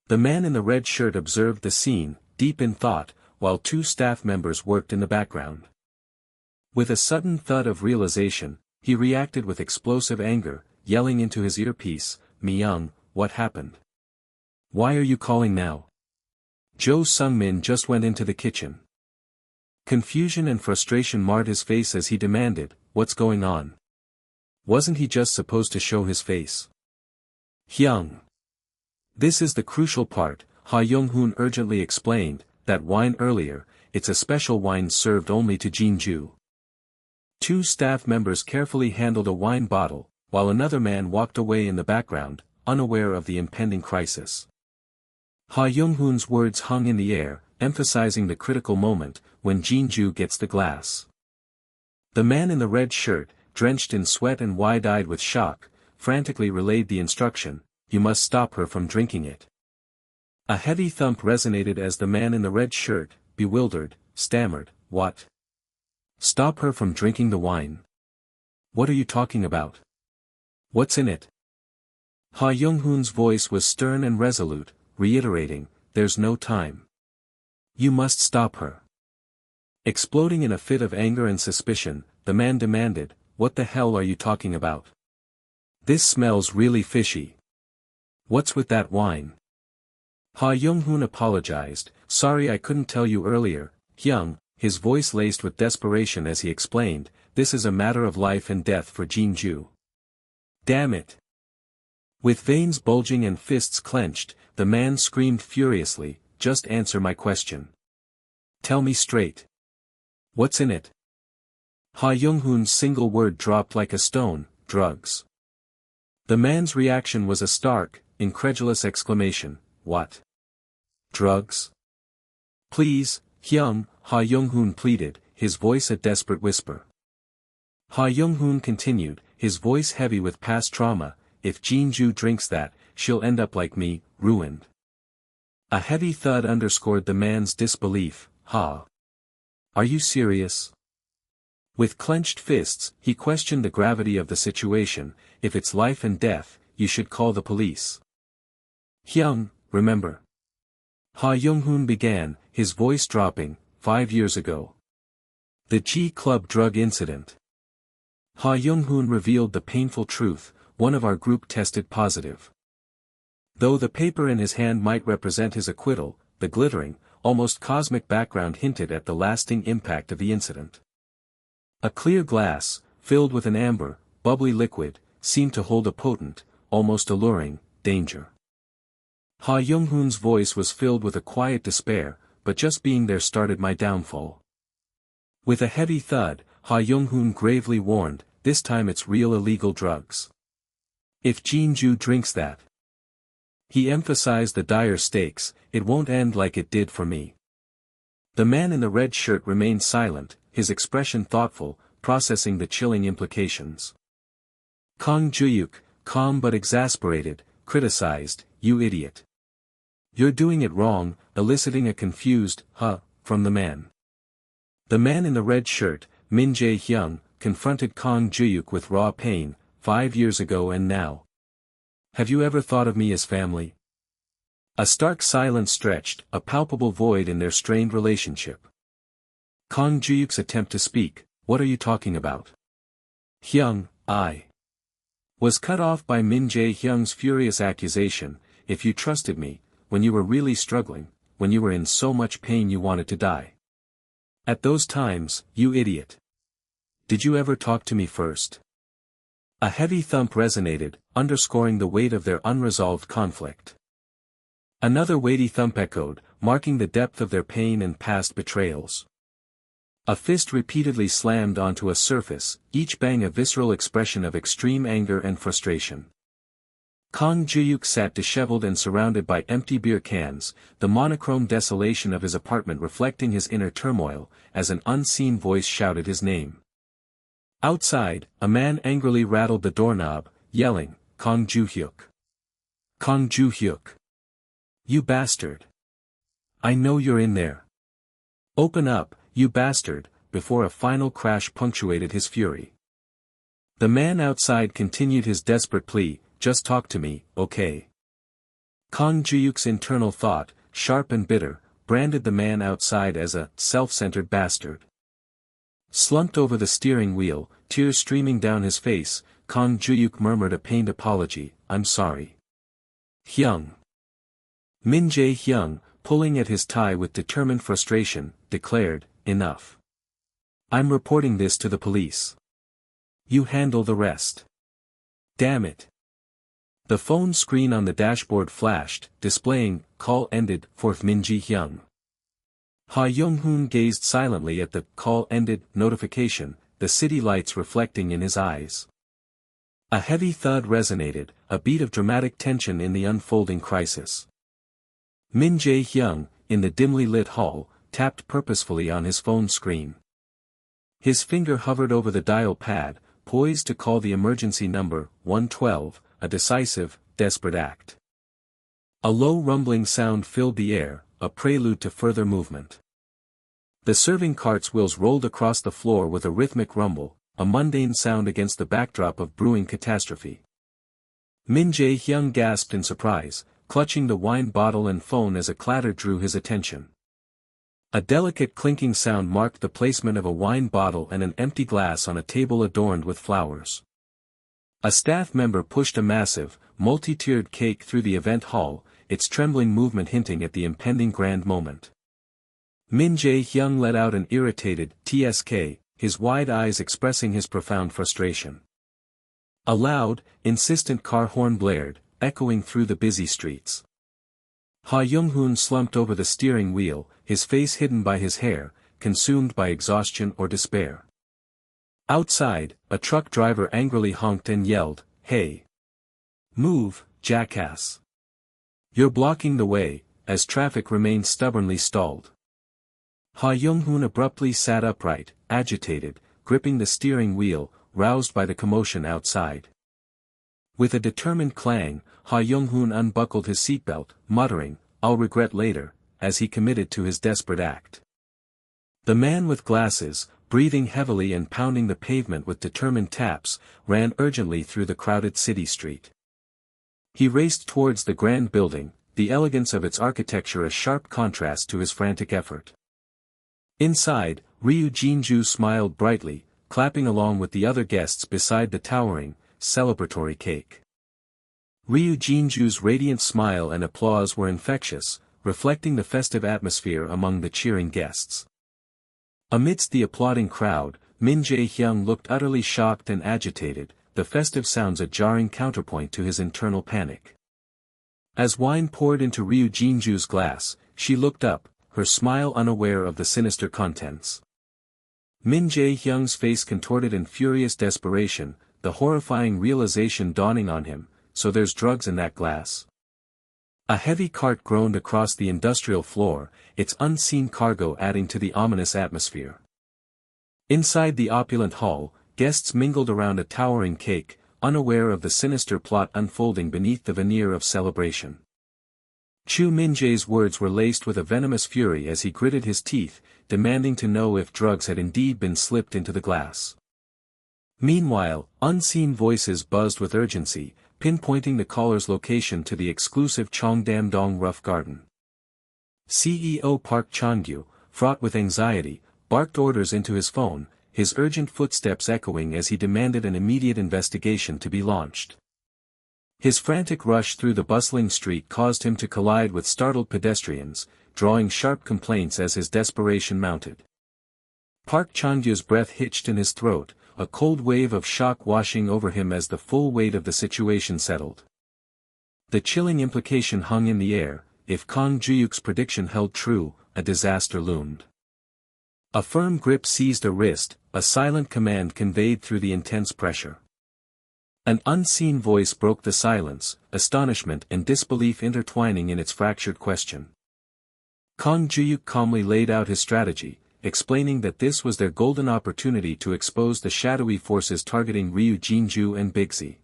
The man in the red shirt observed the scene, deep in thought, while two staff members worked in the background. With a sudden thud of realization, he reacted with explosive anger, yelling into his earpiece, "Myung, what happened? Why are you calling now?" Jo Sung-min just went into the kitchen. Confusion and frustration marred his face as he demanded, "What's going on? Wasn't he just supposed to show his face?" "Hyung. This is the crucial part," Ha Young-hoon urgently explained, "that wine earlier, it's a special wine served only to Jin-ju." Two staff members carefully handled a wine bottle, while another man walked away in the background, unaware of the impending crisis. Ha Young-hoon's words hung in the air, emphasizing the critical moment, when Jin-ju gets the glass. The man in the red shirt, drenched in sweat and wide-eyed with shock, frantically relayed the instruction, "You must stop her from drinking it." A heavy thump resonated as the man in the red shirt, bewildered, stammered, "What? Stop her from drinking the wine? What are you talking about? What's in it?" Ha Young-hoon's voice was stern and resolute, reiterating, "There's no time. You must stop her." Exploding in a fit of anger and suspicion, the man demanded, "What the hell are you talking about? This smells really fishy. What's with that wine?" Ha Young-hoon apologized, "Sorry I couldn't tell you earlier, Hyung," his voice laced with desperation as he explained, "This is a matter of life and death for Jin-ju. Damn it." With veins bulging and fists clenched, the man screamed furiously, "Just answer my question. Tell me straight. What's in it?" Ha Young-hoon's single word dropped like a stone, "Drugs." The man's reaction was a stark, incredulous exclamation, "What? Drugs? Please, Hyung," Ha Young-hoon pleaded, his voice a desperate whisper. Ha Young-hoon continued, his voice heavy with past trauma, "If Jin-ju drinks that, she'll end up like me, ruined." A heavy thud underscored the man's disbelief. "Ha? Are you serious?" With clenched fists, he questioned the gravity of the situation. "If it's life and death, you should call the police. Hyung, remember?" Ha Young-hoon began, his voice dropping, 5 years ago. The G Club drug incident. Ha Young-hoon revealed the painful truth, one of our group tested positive. Though the paper in his hand might represent his acquittal, the glittering, almost cosmic background hinted at the lasting impact of the incident. A clear glass, filled with an amber, bubbly liquid, seemed to hold a potent, almost alluring, danger. Ha Young-hoon's voice was filled with a quiet despair, "But just being there started my downfall." With a heavy thud, Ha Young-hoon gravely warned, "This time it's real illegal drugs. If Jin-ju drinks that," he emphasized the dire stakes, "it won't end like it did for me." The man in the red shirt remained silent, his expression thoughtful, processing the chilling implications. Kang Juhyuk, calm but exasperated, criticized, "You idiot. You're doing it wrong," eliciting a confused, "Huh," from the man. The man in the red shirt, Min Jae-hyung, confronted Kang Juhyuk with raw pain, 5 years ago and now. Have you ever thought of me as family?" A stark silence stretched, a palpable void in their strained relationship. Kang Juhyuk's attempt to speak, "What are you talking about? Hyung, I Was cut off by Min Jae-hyung's furious accusation, if you trusted me, when you were really struggling, when you were in so much pain you wanted to die. At those times, you idiot. Did you ever talk to me first? A heavy thump resonated, underscoring the weight of their unresolved conflict. Another weighty thump echoed, marking the depth of their pain and past betrayals. A fist repeatedly slammed onto a surface, each bang a visceral expression of extreme anger and frustration. Kang Juhyuk sat disheveled and surrounded by empty beer cans, the monochrome desolation of his apartment reflecting his inner turmoil, as an unseen voice shouted his name. Outside, a man angrily rattled the doorknob, yelling, "Kang Juhyuk! Kang Juhyuk! You bastard! I know you're in there! Open up, you bastard!" before a final crash punctuated his fury. The man outside continued his desperate plea, "Just talk to me, okay?" Kang Juhyuk's internal thought, sharp and bitter, branded the man outside as a self-centered bastard. Slumped over the steering wheel, tears streaming down his face, Kang Juhyuk murmured a pained apology, "I'm sorry." Hyung. Min Jae-hyung, pulling at his tie with determined frustration, declared, "Enough. I'm reporting this to the police. You handle the rest. Damn it." The phone screen on the dashboard flashed, displaying, "Call ended," for Min Jae-hyung. Ha Young-hoon gazed silently at the "call ended" notification, the city lights reflecting in his eyes. A heavy thud resonated, a beat of dramatic tension in the unfolding crisis. Min Jae-hyung, in the dimly lit hall, tapped purposefully on his phone screen. His finger hovered over the dial pad, poised to call the emergency number, 112, a decisive, desperate act. A low rumbling sound filled the air, a prelude to further movement. The serving cart's wheels rolled across the floor with a rhythmic rumble, a mundane sound against the backdrop of brewing catastrophe. Min Jae-hyung gasped in surprise, clutching the wine bottle and phone as a clatter drew his attention. A delicate clinking sound marked the placement of a wine bottle and an empty glass on a table adorned with flowers. A staff member pushed a massive, multi-tiered cake through the event hall, its trembling movement hinting at the impending grand moment. Min Jae-hyung let out an irritated "TSK," his wide eyes expressing his profound frustration. A loud, insistent car horn blared, echoing through the busy streets. Ha Young-hoon slumped over the steering wheel, his face hidden by his hair, consumed by exhaustion or despair. Outside, a truck driver angrily honked and yelled, "Hey! Move, jackass! You're blocking the way," as traffic remained stubbornly stalled. Ha Young-hoon abruptly sat upright, agitated, gripping the steering wheel, roused by the commotion outside. With a determined clang, Ha Young-hoon unbuckled his seatbelt, muttering, "I'll regret later," as he committed to his desperate act. The man with glasses, breathing heavily and pounding the pavement with determined taps, ran urgently through the crowded city street. He raced towards the grand building, the elegance of its architecture a sharp contrast to his frantic effort. Inside, Ryu Jinju smiled brightly, clapping along with the other guests beside the towering, celebratory cake. Ryu Jinju's radiant smile and applause were infectious, reflecting the festive atmosphere among the cheering guests. Amidst the applauding crowd, Min Jae-hyung looked utterly shocked and agitated, the festive sounds a jarring counterpoint to his internal panic. As wine poured into Ryu Jinju's glass, she looked up, her smile unaware of the sinister contents. Min Jae-hyung's face contorted in furious desperation, the horrifying realization dawning on him, so there's drugs in that glass. A heavy cart groaned across the industrial floor, its unseen cargo adding to the ominous atmosphere. Inside the opulent hall, guests mingled around a towering cake, unaware of the sinister plot unfolding beneath the veneer of celebration. Chu Min-jae's words were laced with a venomous fury as he gritted his teeth, demanding to know if drugs had indeed been slipped into the glass. Meanwhile, unseen voices buzzed with urgency, pinpointing the caller's location to the exclusive Cheongdam-dong Rough Garden. CEO Park Chan-gyu, fraught with anxiety, barked orders into his phone, his urgent footsteps echoing as he demanded an immediate investigation to be launched. His frantic rush through the bustling street caused him to collide with startled pedestrians, drawing sharp complaints as his desperation mounted. Park Chan-gyo's breath hitched in his throat, a cold wave of shock washing over him as the full weight of the situation settled. The chilling implication hung in the air: if Kang Juhyuk's prediction held true, a disaster loomed. A firm grip seized a wrist, a silent command conveyed through the intense pressure. An unseen voice broke the silence, astonishment and disbelief intertwining in its fractured question. Kang Juhyuk calmly laid out his strategy, explaining that this was their golden opportunity to expose the shadowy forces targeting Ryu Jinju and Bigzy.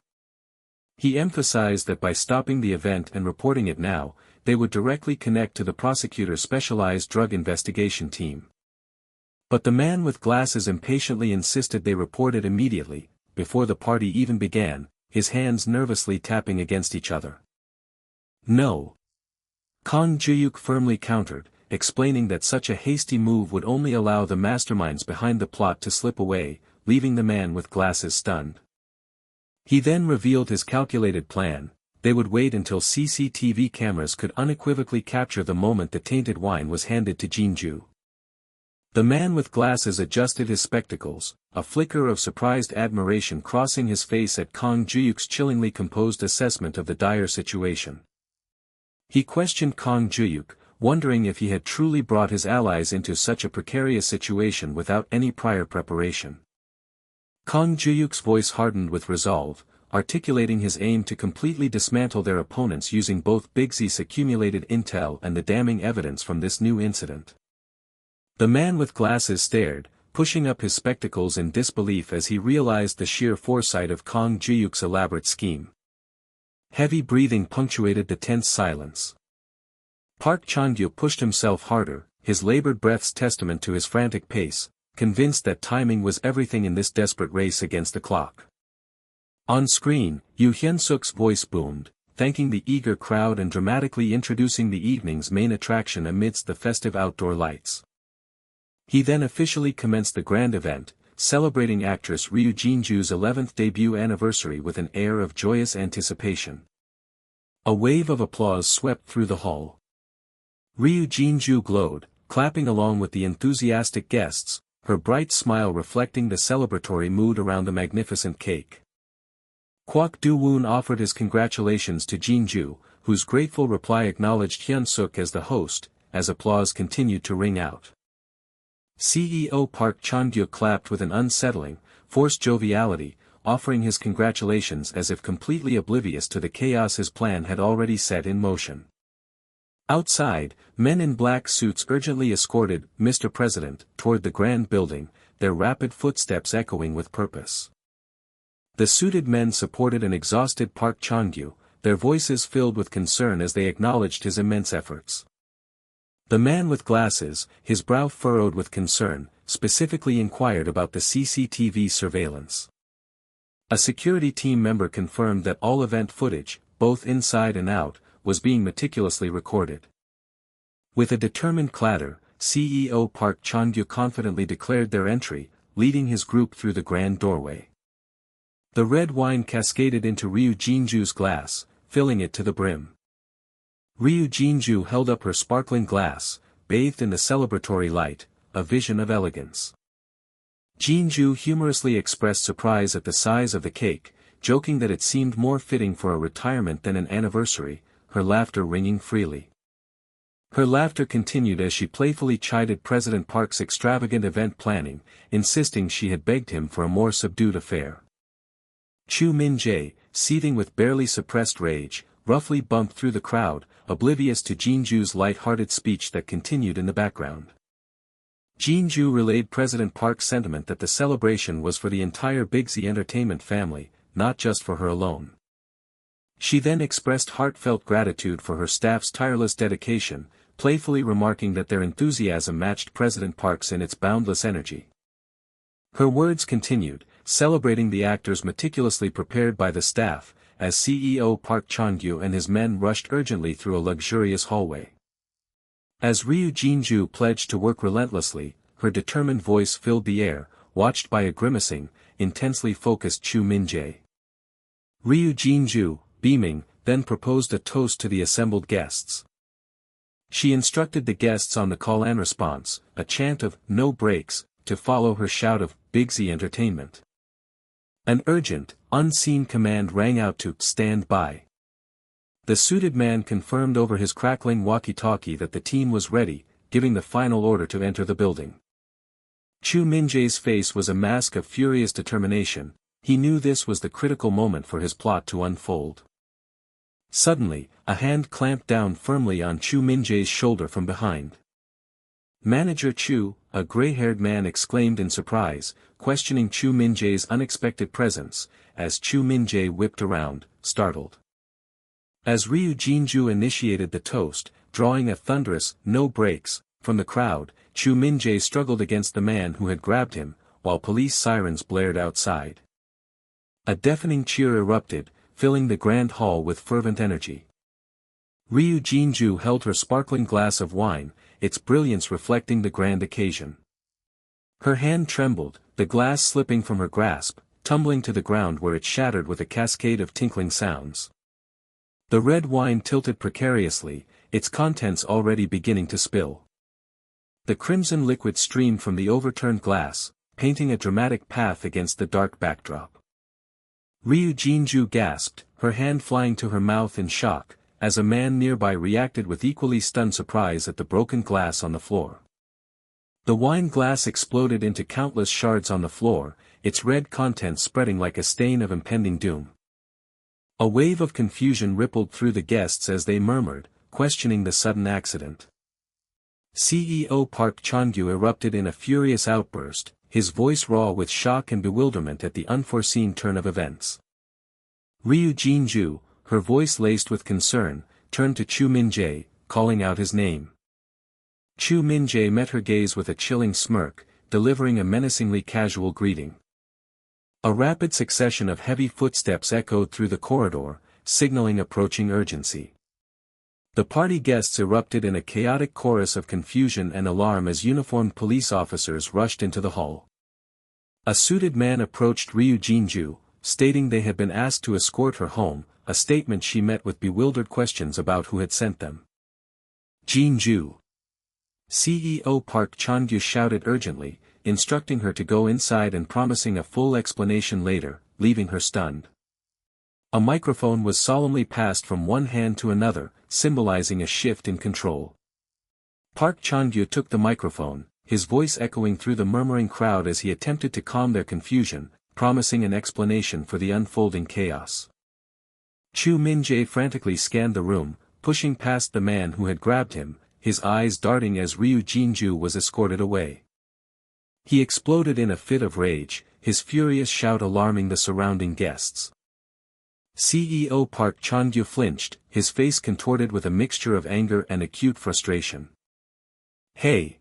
He emphasized that by stopping the event and reporting it now, they would directly connect to the prosecutor's specialized drug investigation team. But the man with glasses impatiently insisted they report it immediately, before the party even began, his hands nervously tapping against each other. No. Kang Juhyuk firmly countered, explaining that such a hasty move would only allow the masterminds behind the plot to slip away, leaving the man with glasses stunned. He then revealed his calculated plan: they would wait until CCTV cameras could unequivocally capture the moment the tainted wine was handed to Jinju. The man with glasses adjusted his spectacles, a flicker of surprised admiration crossing his face at Kang Juhyuk's chillingly composed assessment of the dire situation. He questioned Kang Juhyuk, wondering if he had truly brought his allies into such a precarious situation without any prior preparation. Kang Juhyuk's voice hardened with resolve, articulating his aim to completely dismantle their opponents using both Bigzy's accumulated intel and the damning evidence from this new incident. The man with glasses stared, pushing up his spectacles in disbelief as he realized the sheer foresight of Kang Juhyuk's elaborate scheme. Heavy breathing punctuated the tense silence. Park Chan-gyo pushed himself harder, his labored breaths testament to his frantic pace, convinced that timing was everything in this desperate race against the clock. On screen, Yoo Hyun-suk's voice boomed, thanking the eager crowd and dramatically introducing the evening's main attraction amidst the festive outdoor lights. He then officially commenced the grand event, celebrating actress Ryu Jinju's 11th debut anniversary with an air of joyous anticipation. A wave of applause swept through the hall. Ryu Jinju glowed, clapping along with the enthusiastic guests, her bright smile reflecting the celebratory mood around the magnificent cake. Kwak Do-woon offered his congratulations to Jinju, whose grateful reply acknowledged Hyun-suk as the host, as applause continued to ring out. CEO Park Chan-gyo clapped with an unsettling, forced joviality, offering his congratulations as if completely oblivious to the chaos his plan had already set in motion. Outside, men in black suits urgently escorted Mr. President toward the grand building, their rapid footsteps echoing with purpose. The suited men supported an exhausted Park Chan-gyo, their voices filled with concern as they acknowledged his immense efforts. The man with glasses, his brow furrowed with concern, specifically inquired about the CCTV surveillance. A security team member confirmed that all event footage, both inside and out, was being meticulously recorded. With a determined clatter, CEO Park Chan-gyo confidently declared their entry, leading his group through the grand doorway. The red wine cascaded into Ryu Jinju's glass, filling it to the brim. Ryu Jinju held up her sparkling glass, bathed in the celebratory light, a vision of elegance. Jinju humorously expressed surprise at the size of the cake, joking that it seemed more fitting for a retirement than an anniversary, her laughter ringing freely. Her laughter continued as she playfully chided President Park's extravagant event planning, insisting she had begged him for a more subdued affair. Chu Min-jae, seething with barely suppressed rage, roughly bumped through the crowd, oblivious to Jinju's light-hearted speech that continued in the background. Jinju relayed President Park's sentiment that the celebration was for the entire Bigzy Entertainment family, not just for her alone. She then expressed heartfelt gratitude for her staff's tireless dedication, playfully remarking that their enthusiasm matched President Park's in its boundless energy. Her words continued, celebrating the actors meticulously prepared by the staff, as CEO Park Chan-gyo and his men rushed urgently through a luxurious hallway. As Ryu Jinju pledged to work relentlessly, her determined voice filled the air, watched by a grimacing, intensely focused Chu Min-jae. Ryu Jin-ju, beaming, then proposed a toast to the assembled guests. She instructed the guests on the call and response, a chant of "no breaks," to follow her shout of "Bigsy Entertainment." An urgent, unseen command rang out to "stand by." The suited man confirmed over his crackling walkie-talkie that the team was ready, giving the final order to enter the building. Chu Min-jae's face was a mask of furious determination. He knew this was the critical moment for his plot to unfold. Suddenly, a hand clamped down firmly on Chu Min-jae's shoulder from behind. "Manager Chu," a gray-haired man exclaimed in surprise, questioning Chu Min-jae's unexpected presence, as Chu Min-jae whipped around, startled. As Ryu Jin-ju initiated the toast, drawing a thunderous "no breaks" from the crowd, Chu Min-jae struggled against the man who had grabbed him, while police sirens blared outside. A deafening cheer erupted, filling the grand hall with fervent energy. Ryu Jin-ju held her sparkling glass of wine, its brilliance reflecting the grand occasion. Her hand trembled, the glass slipping from her grasp, tumbling to the ground where it shattered with a cascade of tinkling sounds. The red wine tilted precariously, its contents already beginning to spill. The crimson liquid streamed from the overturned glass, painting a dramatic path against the dark backdrop. Ryu Jin-ju gasped, her hand flying to her mouth in shock, as a man nearby reacted with equally stunned surprise at the broken glass on the floor. The wine glass exploded into countless shards on the floor, its red contents spreading like a stain of impending doom. A wave of confusion rippled through the guests as they murmured, questioning the sudden accident. CEO Park Chan-gyu erupted in a furious outburst, his voice raw with shock and bewilderment at the unforeseen turn of events. Ryu Jin-ju, her voice laced with concern, turned to Chu Min-jae, calling out his name. Chu Min-jae met her gaze with a chilling smirk, delivering a menacingly casual greeting. A rapid succession of heavy footsteps echoed through the corridor, signaling approaching urgency. The party guests erupted in a chaotic chorus of confusion and alarm as uniformed police officers rushed into the hall. A suited man approached Ryu Jin-ju, stating they had been asked to escort her home, a statement she met with bewildered questions about who had sent them. "Jin-ju." CEO Park Chan-gyu shouted urgently, instructing her to go inside and promising a full explanation later, leaving her stunned. A microphone was solemnly passed from one hand to another, symbolizing a shift in control. Park Chan-gyu took the microphone, his voice echoing through the murmuring crowd as he attempted to calm their confusion, promising an explanation for the unfolding chaos. Chu Min-jae frantically scanned the room, pushing past the man who had grabbed him, his eyes darting as Ryu Jin-ju was escorted away. He exploded in a fit of rage, his furious shout alarming the surrounding guests. CEO Park Chan-gyu flinched, his face contorted with a mixture of anger and acute frustration. "Hey!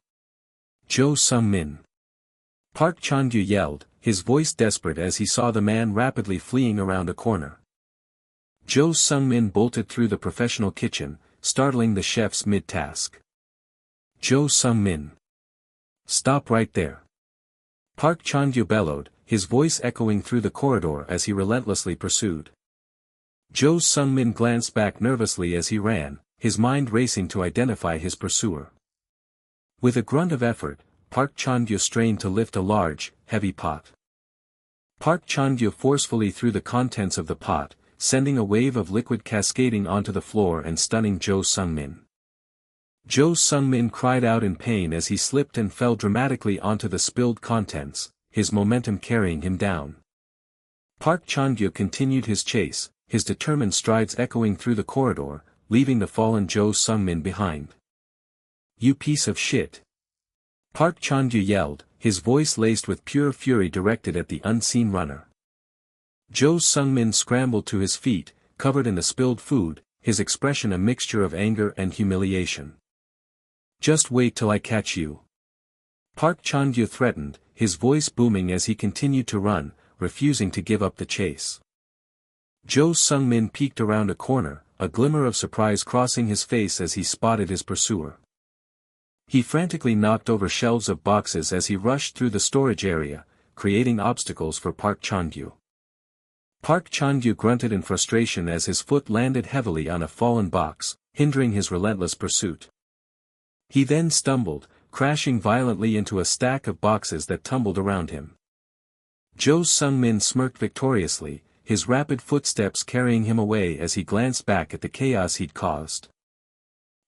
Jo Sung-min!" Park Chan-gyu yelled, his voice desperate as he saw the man rapidly fleeing around a corner. Jo Sung-min bolted through the professional kitchen, startling the chefs mid-task. "Jo Sung-min! Stop right there!" Park Chan-gyu bellowed, his voice echoing through the corridor as he relentlessly pursued. Jo Sung-min glanced back nervously as he ran, his mind racing to identify his pursuer. With a grunt of effort, Park Chan-gyu strained to lift a large, heavy pot. Park Chan-gyu forcefully threw the contents of the pot, sending a wave of liquid cascading onto the floor and stunning Jo Sung-min. Jo Sung-min cried out in pain as he slipped and fell dramatically onto the spilled contents, his momentum carrying him down. Park Chan-gyu continued his chase, his determined strides echoing through the corridor, leaving the fallen Jo Sung-min behind. "You piece of shit!" Park Chan-gyu yelled, his voice laced with pure fury directed at the unseen runner. Jo Sung-min scrambled to his feet, covered in the spilled food, his expression a mixture of anger and humiliation. "Just wait till I catch you!" Park Chan-gyu threatened, his voice booming as he continued to run, refusing to give up the chase. Jo Sung-min peeked around a corner, a glimmer of surprise crossing his face as he spotted his pursuer. He frantically knocked over shelves of boxes as he rushed through the storage area, creating obstacles for Park Chan-gyu. Park Chan-gyu grunted in frustration as his foot landed heavily on a fallen box, hindering his relentless pursuit. He then stumbled, crashing violently into a stack of boxes that tumbled around him. Jo Sung-min smirked victoriously, his rapid footsteps carrying him away as he glanced back at the chaos he'd caused.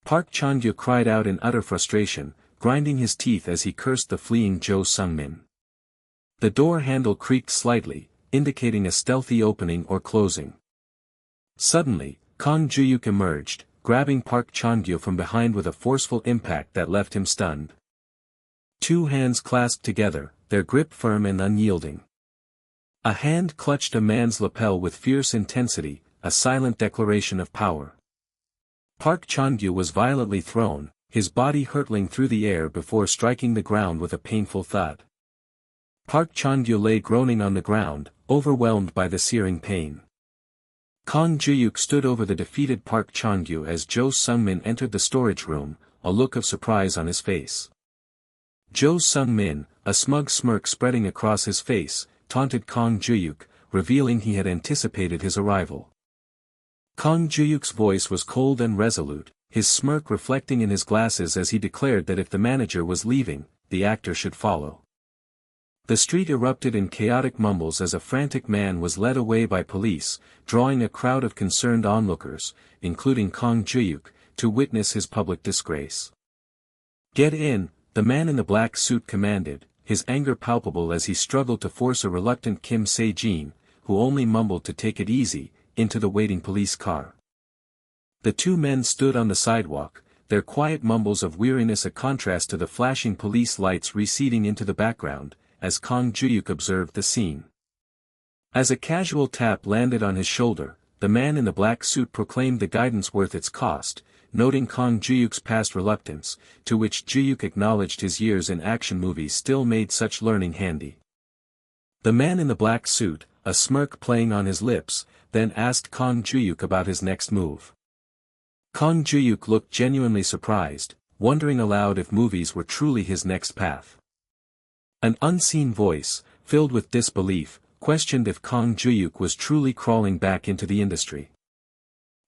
Park Chan-gyu cried out in utter frustration, grinding his teeth as he cursed the fleeing Jo Sung-min. The door handle creaked slightly, indicating a stealthy opening or closing. Suddenly, Kang Juhyuk emerged, grabbing Park Chan-gyu from behind with a forceful impact that left him stunned. Two hands clasped together, their grip firm and unyielding. A hand clutched a man's lapel with fierce intensity, a silent declaration of power. Park Chan-gyu was violently thrown, his body hurtling through the air before striking the ground with a painful thud. Park Chan-gyu lay groaning on the ground, overwhelmed by the searing pain. Kang Juhyuk stood over the defeated Park Chan-gyu as Jo Sung-min entered the storage room, a look of surprise on his face. Jo Sung-min, a smug smirk spreading across his face, taunted Kang Juhyuk, revealing he had anticipated his arrival. Kang Juhyuk's voice was cold and resolute, his smirk reflecting in his glasses as he declared that if the manager was leaving, the actor should follow. The street erupted in chaotic mumbles as a frantic man was led away by police, drawing a crowd of concerned onlookers, including Kang Juhyuk, to witness his public disgrace. "Get in," the man in the black suit commanded, his anger palpable as he struggled to force a reluctant Kim Se-jin, who only mumbled to take it easy, into the waiting police car. The two men stood on the sidewalk, their quiet mumbles of weariness a contrast to the flashing police lights receding into the background, as Kang Juhyuk observed the scene. As a casual tap landed on his shoulder, the man in the black suit proclaimed the guidance worth its cost, noting Kang Juhyuk's past reluctance, to which Juhyuk acknowledged his years in action movies still made such learning handy. The man in the black suit, a smirk playing on his lips, then asked Kang Juhyuk about his next move. Kang Juhyuk looked genuinely surprised, wondering aloud if movies were truly his next path. An unseen voice, filled with disbelief, questioned if Kang Juhyuk was truly crawling back into the industry.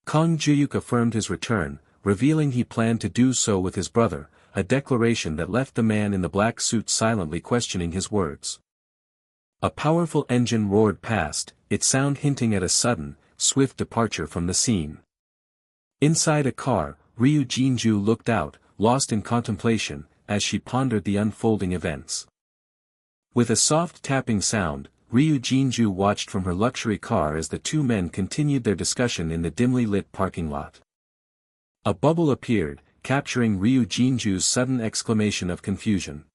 Kang Juhyuk affirmed his return, revealing he planned to do so with his brother, a declaration that left the man in the black suit silently questioning his words. A powerful engine roared past, its sound hinting at a sudden, swift departure from the scene. Inside a car, Ryu Jinju looked out, lost in contemplation, as she pondered the unfolding events. With a soft tapping sound, Ryu Jinju watched from her luxury car as the two men continued their discussion in the dimly lit parking lot. A bubble appeared, capturing Ryu Jinju's sudden exclamation of confusion.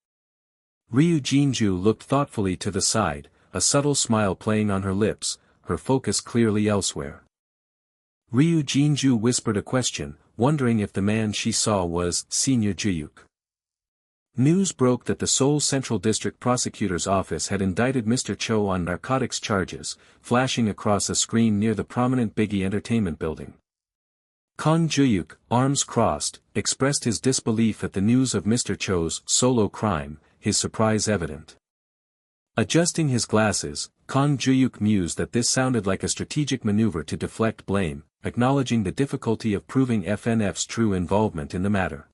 Ryu Jinju looked thoughtfully to the side, a subtle smile playing on her lips, her focus clearly elsewhere. Ryu Jinju whispered a question, wondering if the man she saw was Senior Juhyuk. News broke that the Seoul Central District Prosecutor's Office had indicted Mr. Cho on narcotics charges, flashing across a screen near the prominent Biggie Entertainment building. Kang Juhyuk, arms crossed, expressed his disbelief at the news of Mr. Cho's solo crime, his surprise evident. Adjusting his glasses, Kang Juhyuk mused that this sounded like a strategic maneuver to deflect blame, acknowledging the difficulty of proving FNF's true involvement in the matter.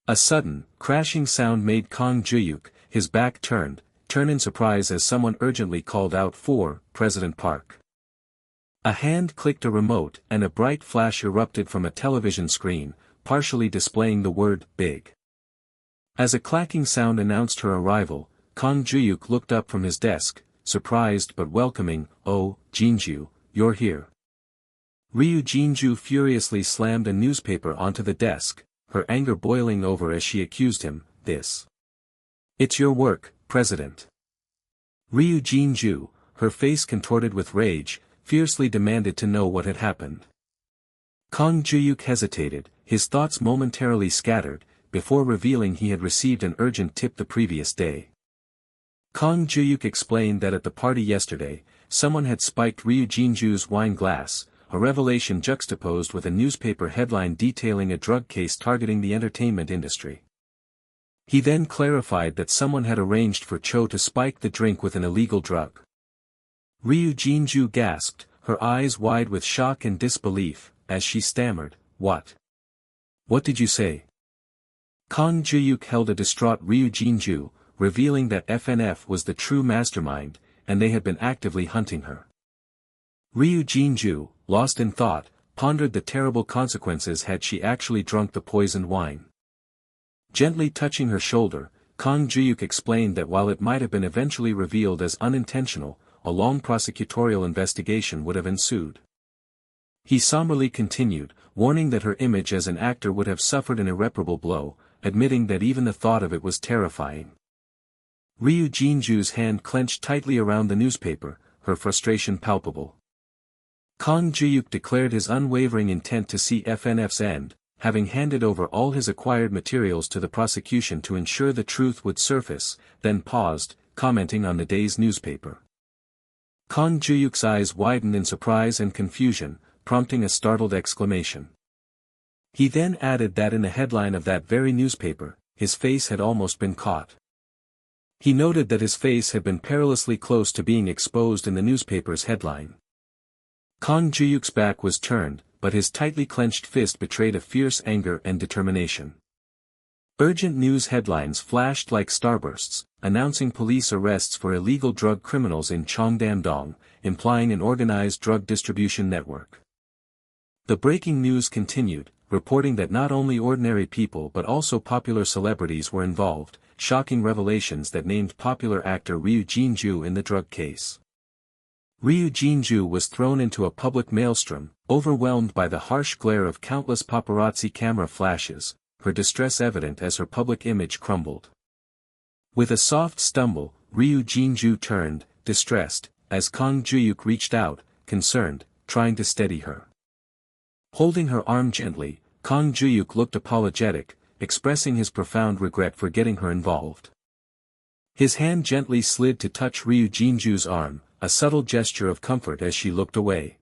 A sudden, crashing sound made Kang Juhyuk, his back turn in surprise as someone urgently called out for President Park. A hand clicked a remote and a bright flash erupted from a television screen, partially displaying the word "Big." As a clacking sound announced her arrival, Kang Juhyuk looked up from his desk, surprised but welcoming. "Oh, Jinju, you're here." Ryu Jinju furiously slammed a newspaper onto the desk, her anger boiling over as she accused him, "This. It's your work, President." Ryu Jinju, her face contorted with rage, fiercely demanded to know what had happened. Kang Juhyuk hesitated, his thoughts momentarily scattered, before revealing he had received an urgent tip the previous day. Kang Juhyuk explained that at the party yesterday, someone had spiked Ryu Jinju's wine glass, a revelation juxtaposed with a newspaper headline detailing a drug case targeting the entertainment industry. He then clarified that someone had arranged for Cho to spike the drink with an illegal drug. Ryu Jinju gasped, her eyes wide with shock and disbelief, as she stammered, "What? What did you say?" Kang Juhyuk held a distraught Ryu Jinju, revealing that FNF was the true mastermind, and they had been actively hunting her. Ryu Jinju, lost in thought, pondered the terrible consequences had she actually drunk the poisoned wine. Gently touching her shoulder, Kang Juhyuk explained that while it might have been eventually revealed as unintentional, a long prosecutorial investigation would have ensued. He somberly continued, warning that her image as an actor would have suffered an irreparable blow, admitting that even the thought of it was terrifying. Ryu Jinju's hand clenched tightly around the newspaper, her frustration palpable. Kang Juhyuk declared his unwavering intent to see FNF's end, having handed over all his acquired materials to the prosecution to ensure the truth would surface, then paused, commenting on the day's newspaper. Kang Juhyuk's eyes widened in surprise and confusion, prompting a startled exclamation. He then added that in the headline of that very newspaper, his face had almost been caught. He noted that his face had been perilously close to being exposed in the newspaper's headline. Kang Juhyuk's back was turned, but his tightly clenched fist betrayed a fierce anger and determination. Urgent news headlines flashed like starbursts, announcing police arrests for illegal drug criminals in Cheongdam-dong, implying an organized drug distribution network. The breaking news continued, reporting that not only ordinary people but also popular celebrities were involved, shocking revelations that named popular actor Ryu Jinju in the drug case. Ryu Jinju was thrown into a public maelstrom, overwhelmed by the harsh glare of countless paparazzi camera flashes, her distress evident as her public image crumbled. With a soft stumble, Ryu Jinju turned, distressed, as Kang Juhyuk reached out, concerned, trying to steady her. Holding her arm gently, Kang Juhyuk looked apologetic, expressing his profound regret for getting her involved. His hand gently slid to touch Ryu Jinju's arm, a subtle gesture of comfort as she looked away.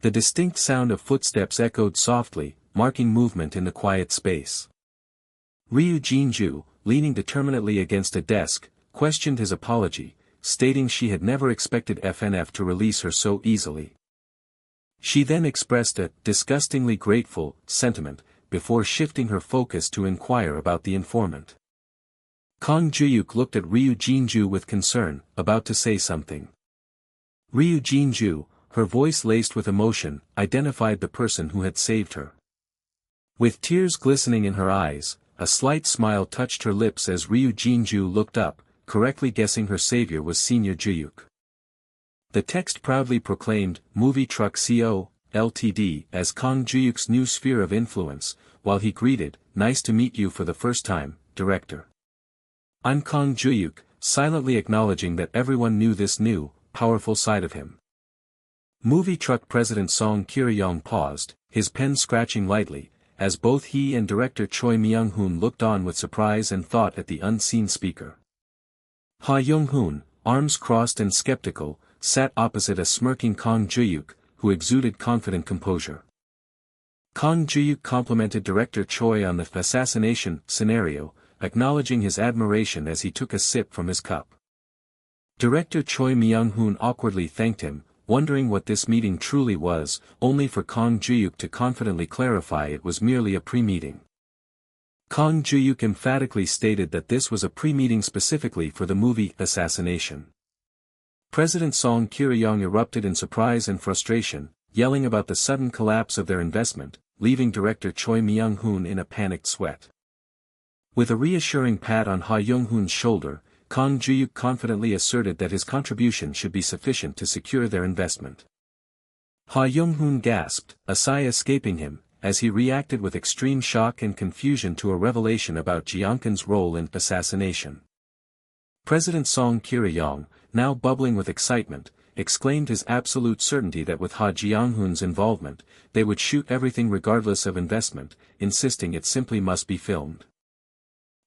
The distinct sound of footsteps echoed softly, marking movement in the quiet space. Ryu Jinju, leaning determinedly against a desk, questioned his apology, stating she had never expected FNF to release her so easily. She then expressed a disgustingly grateful sentiment, before shifting her focus to inquire about the informant. Kang Juhyuk looked at Ryu Jinju with concern, about to say something. Ryu Jinju, her voice laced with emotion, identified the person who had saved her. With tears glistening in her eyes, a slight smile touched her lips as Ryu Jinju looked up, correctly guessing her savior was Senior Juhyuk. The text proudly proclaimed, Movie Truck Co., Ltd. as Kang Juhyuk's new sphere of influence, while he greeted, "Nice to meet you for the first time, Director. I'm Kang Juhyuk," silently acknowledging that everyone knew this new, powerful side of him. Movie Truck President Song Kiri-young paused, his pen scratching lightly, as both he and director Choi Myung-hoon looked on with surprise and thought at the unseen speaker. Ha Young-hoon, arms crossed and skeptical, sat opposite a smirking Kang Juhyuk, who exuded confident composure. Kang Juhyuk complimented director Choi on the assassination scenario, acknowledging his admiration as he took a sip from his cup. Director Choi Myung-hoon awkwardly thanked him, wondering what this meeting truly was, only for Kang Juhyuk to confidently clarify it was merely a pre-meeting. Kang Juhyuk emphatically stated that this was a pre-meeting specifically for the movie Assassination. President Song Kiri-young erupted in surprise and frustration, yelling about the sudden collapse of their investment, leaving director Choi Myung-hoon in a panicked sweat. With a reassuring pat on Ha Young-hoon's shoulder, Kang Juhyuk confidently asserted that his contribution should be sufficient to secure their investment. Ha Young-hoon gasped, a sigh escaping him, as he reacted with extreme shock and confusion to a revelation about Jeonkin's role in Assassination. President Song Kiri-young, now bubbling with excitement, exclaimed his absolute certainty that with Ha Jeong-hoon's involvement, they would shoot everything regardless of investment, insisting it simply must be filmed.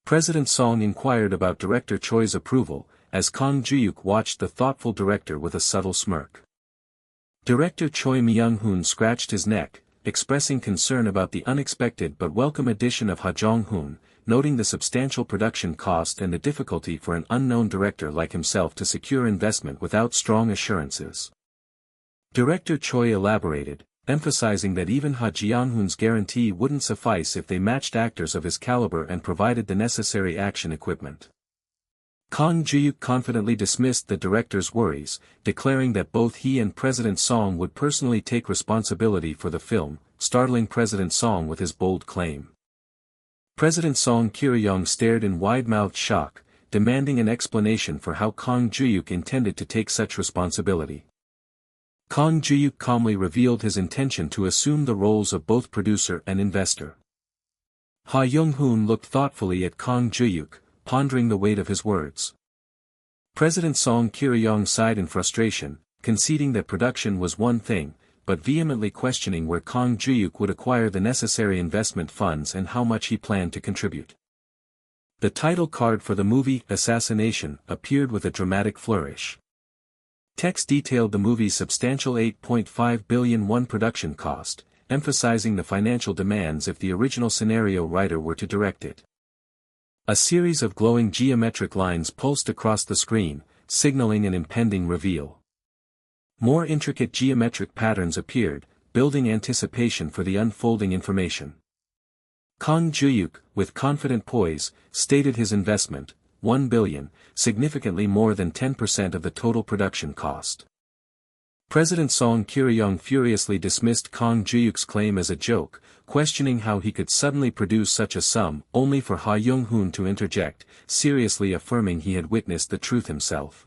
President Song inquired about director Choi's approval, as Kang Juhyuk watched the thoughtful director with a subtle smirk. Director Choi Myung-hoon scratched his neck, expressing concern about the unexpected but welcome addition of Ha Jong-hoon, noting the substantial production cost and the difficulty for an unknown director like himself to secure investment without strong assurances. Director Choi elaborated, emphasizing that even Ha Ji-young-hoon's guarantee wouldn't suffice if they matched actors of his caliber and provided the necessary action equipment. Kang Juhyuk confidently dismissed the director's worries, declaring that both he and President Song would personally take responsibility for the film, startling President Song with his bold claim. President Song Kil-young stared in wide-mouthed shock, demanding an explanation for how Kang Juhyuk intended to take such responsibility. Kang Juhyuk calmly revealed his intention to assume the roles of both producer and investor. Ha Young-hoon looked thoughtfully at Kang Juhyuk, pondering the weight of his words. President Song Kil-young sighed in frustration, conceding that production was one thing, but vehemently questioning where Kang Juhyuk would acquire the necessary investment funds and how much he planned to contribute. The title card for the movie, Assassination, appeared with a dramatic flourish. Text detailed the movie's substantial 8.5 billion won production cost, emphasizing the financial demands if the original scenario writer were to direct it. A series of glowing geometric lines pulsed across the screen, signaling an impending reveal. More intricate geometric patterns appeared, building anticipation for the unfolding information. Kang Juhyuk, with confident poise, stated his investment, 1 billion, significantly more than 10% of the total production cost. President Song Kil-young furiously dismissed Kang Juhyuk's claim as a joke, questioning how he could suddenly produce such a sum, only for Ha Young-hoon to interject, seriously affirming he had witnessed the truth himself.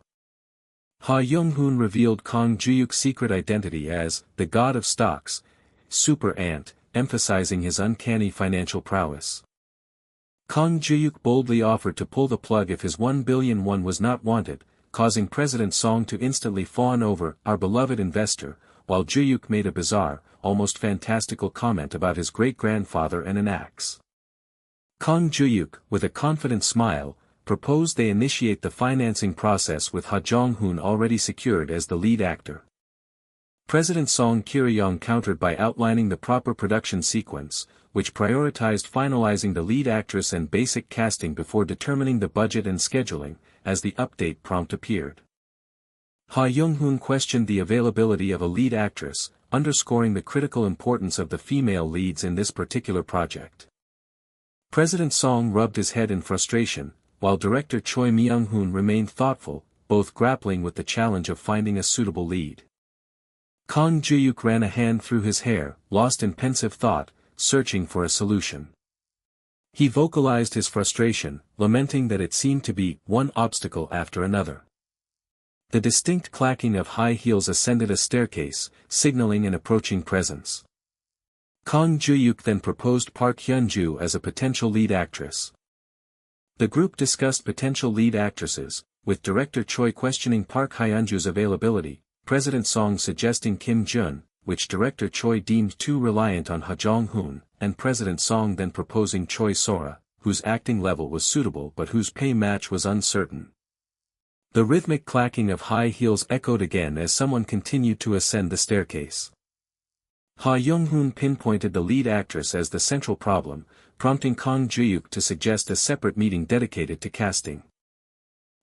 Ha Young-hoon revealed Kang Juhyuk's secret identity as the god of stocks, Super Ant, emphasizing his uncanny financial prowess. Kang Juhyuk boldly offered to pull the plug if his 1 billion won was not wanted, causing President Song to instantly fawn over our beloved investor, while Juhyuk made a bizarre, almost fantastical comment about his great-grandfather and an axe. Kang Juhyuk, with a confident smile, proposed they initiate the financing process with Ha Jong-hoon already secured as the lead actor. President Song Kil-young countered by outlining the proper production sequence, which prioritized finalizing the lead actress and basic casting before determining the budget and scheduling, as the update prompt appeared. Ha Young-hoon questioned the availability of a lead actress, underscoring the critical importance of the female leads in this particular project. President Song rubbed his head in frustration, while director Choi Myung-hoon remained thoughtful, both grappling with the challenge of finding a suitable lead. Kang Juhyuk ran a hand through his hair, lost in pensive thought, searching for a solution. He vocalized his frustration, lamenting that it seemed to be one obstacle after another. The distinct clacking of high heels ascended a staircase, signaling an approaching presence. Kang Juhyuk then proposed Park Hyun-joo as a potential lead actress. The group discussed potential lead actresses, with director Choi questioning Park Hyun-joo's availability, President Song suggesting Kim Jun, which director Choi deemed too reliant on Ha Jong-hoon, and President Song then proposing Choi Sora, whose acting level was suitable but whose pay match was uncertain. The rhythmic clacking of high heels echoed again as someone continued to ascend the staircase. Ha Young-hoon pinpointed the lead actress as the central problem, prompting Kang Juhyuk to suggest a separate meeting dedicated to casting.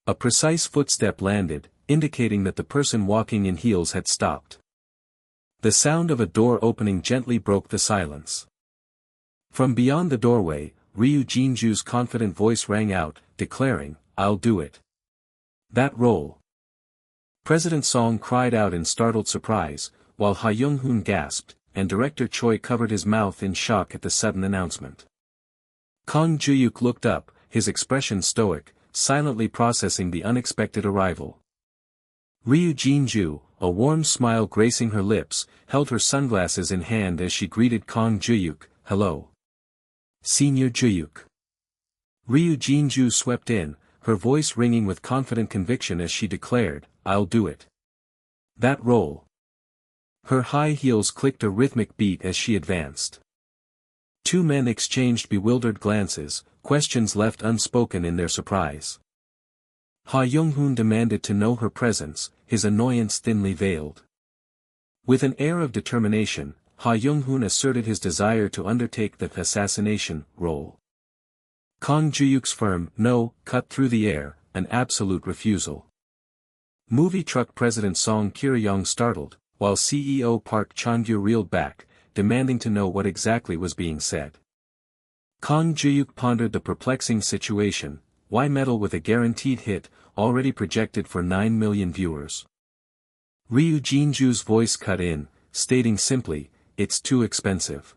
A precise footstep landed, indicating that the person walking in heels had stopped. The sound of a door opening gently broke the silence. From beyond the doorway, Ryu Jinju's confident voice rang out, declaring, "I'll do it." That role. President Song cried out in startled surprise, while Ha Young-hoon gasped, and director Choi covered his mouth in shock at the sudden announcement. Kang Juhyuk looked up, his expression stoic, silently processing the unexpected arrival. Ryu Jinju, a warm smile gracing her lips, held her sunglasses in hand as she greeted Kang Juhyuk, "Hello. Senior Juhyuk." Ryu Jinju swept in, her voice ringing with confident conviction as she declared, "I'll do it." That role. Her high heels clicked a rhythmic beat as she advanced. Two men exchanged bewildered glances, questions left unspoken in their surprise. Ha Young-hoon demanded to know her presence, his annoyance thinly veiled. With an air of determination, Ha Young-hoon asserted his desire to undertake the assassination role. Kang Juhyuk's firm no cut through the air, an absolute refusal. Movie truck president Song Kir-young startled, while CEO Park Chan-gyu reeled back, demanding to know what exactly was being said. Kang Juhyuk pondered the perplexing situation. Why meddle with a guaranteed hit, already projected for 9 million viewers? Ryu Jinju's voice cut in, stating simply, "It's too expensive."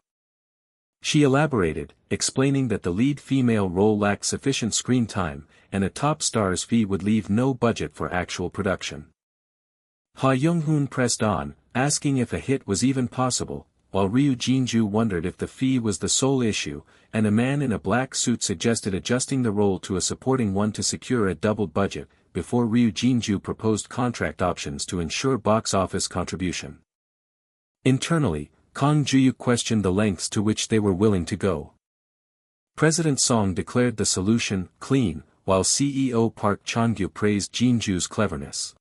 She elaborated, explaining that the lead female role lacked sufficient screen time, and a top star's fee would leave no budget for actual production. Ha Young-hoon pressed on, asking if a hit was even possible, while Ryu Jinju wondered if the fee was the sole issue, and a man in a black suit suggested adjusting the role to a supporting one to secure a doubled budget, before Ryu Jinju proposed contract options to ensure box office contribution. Internally, Kang Juhyuk questioned the lengths to which they were willing to go. President Song declared the solution clean, while CEO Park Chan-gyu praised Jinju's cleverness.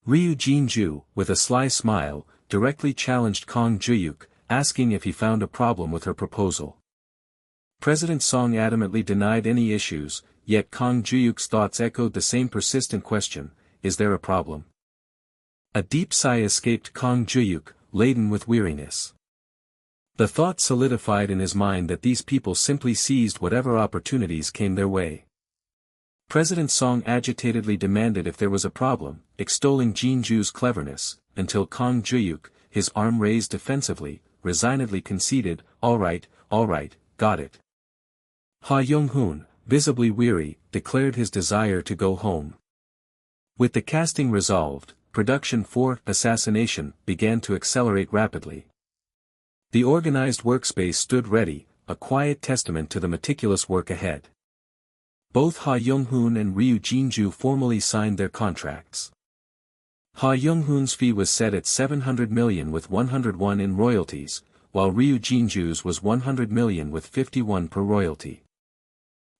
Ryu Jinju, with a sly smile, directly challenged Kang Juhyuk, asking if he found a problem with her proposal. President Song adamantly denied any issues, yet Kang Juhyuk's thoughts echoed the same persistent question, is there a problem? A deep sigh escaped Kang Juhyuk, laden with weariness. The thought solidified in his mind that these people simply seized whatever opportunities came their way. President Song agitatedly demanded if there was a problem, extolling Jinju's cleverness, until Kang Juhyuk, his arm raised defensively, resignedly conceded, all right, got it. Ha Young-hoon, visibly weary, declared his desire to go home. With the casting resolved, production for Assassination began to accelerate rapidly. The organized workspace stood ready, a quiet testament to the meticulous work ahead. Both Ha Young-hoon and Ryu Jinju formally signed their contracts. Ha Young-hoon's fee was set at 700 million with 101 in royalties, while Ryu Jinju's was 100 million with 51 per royalty.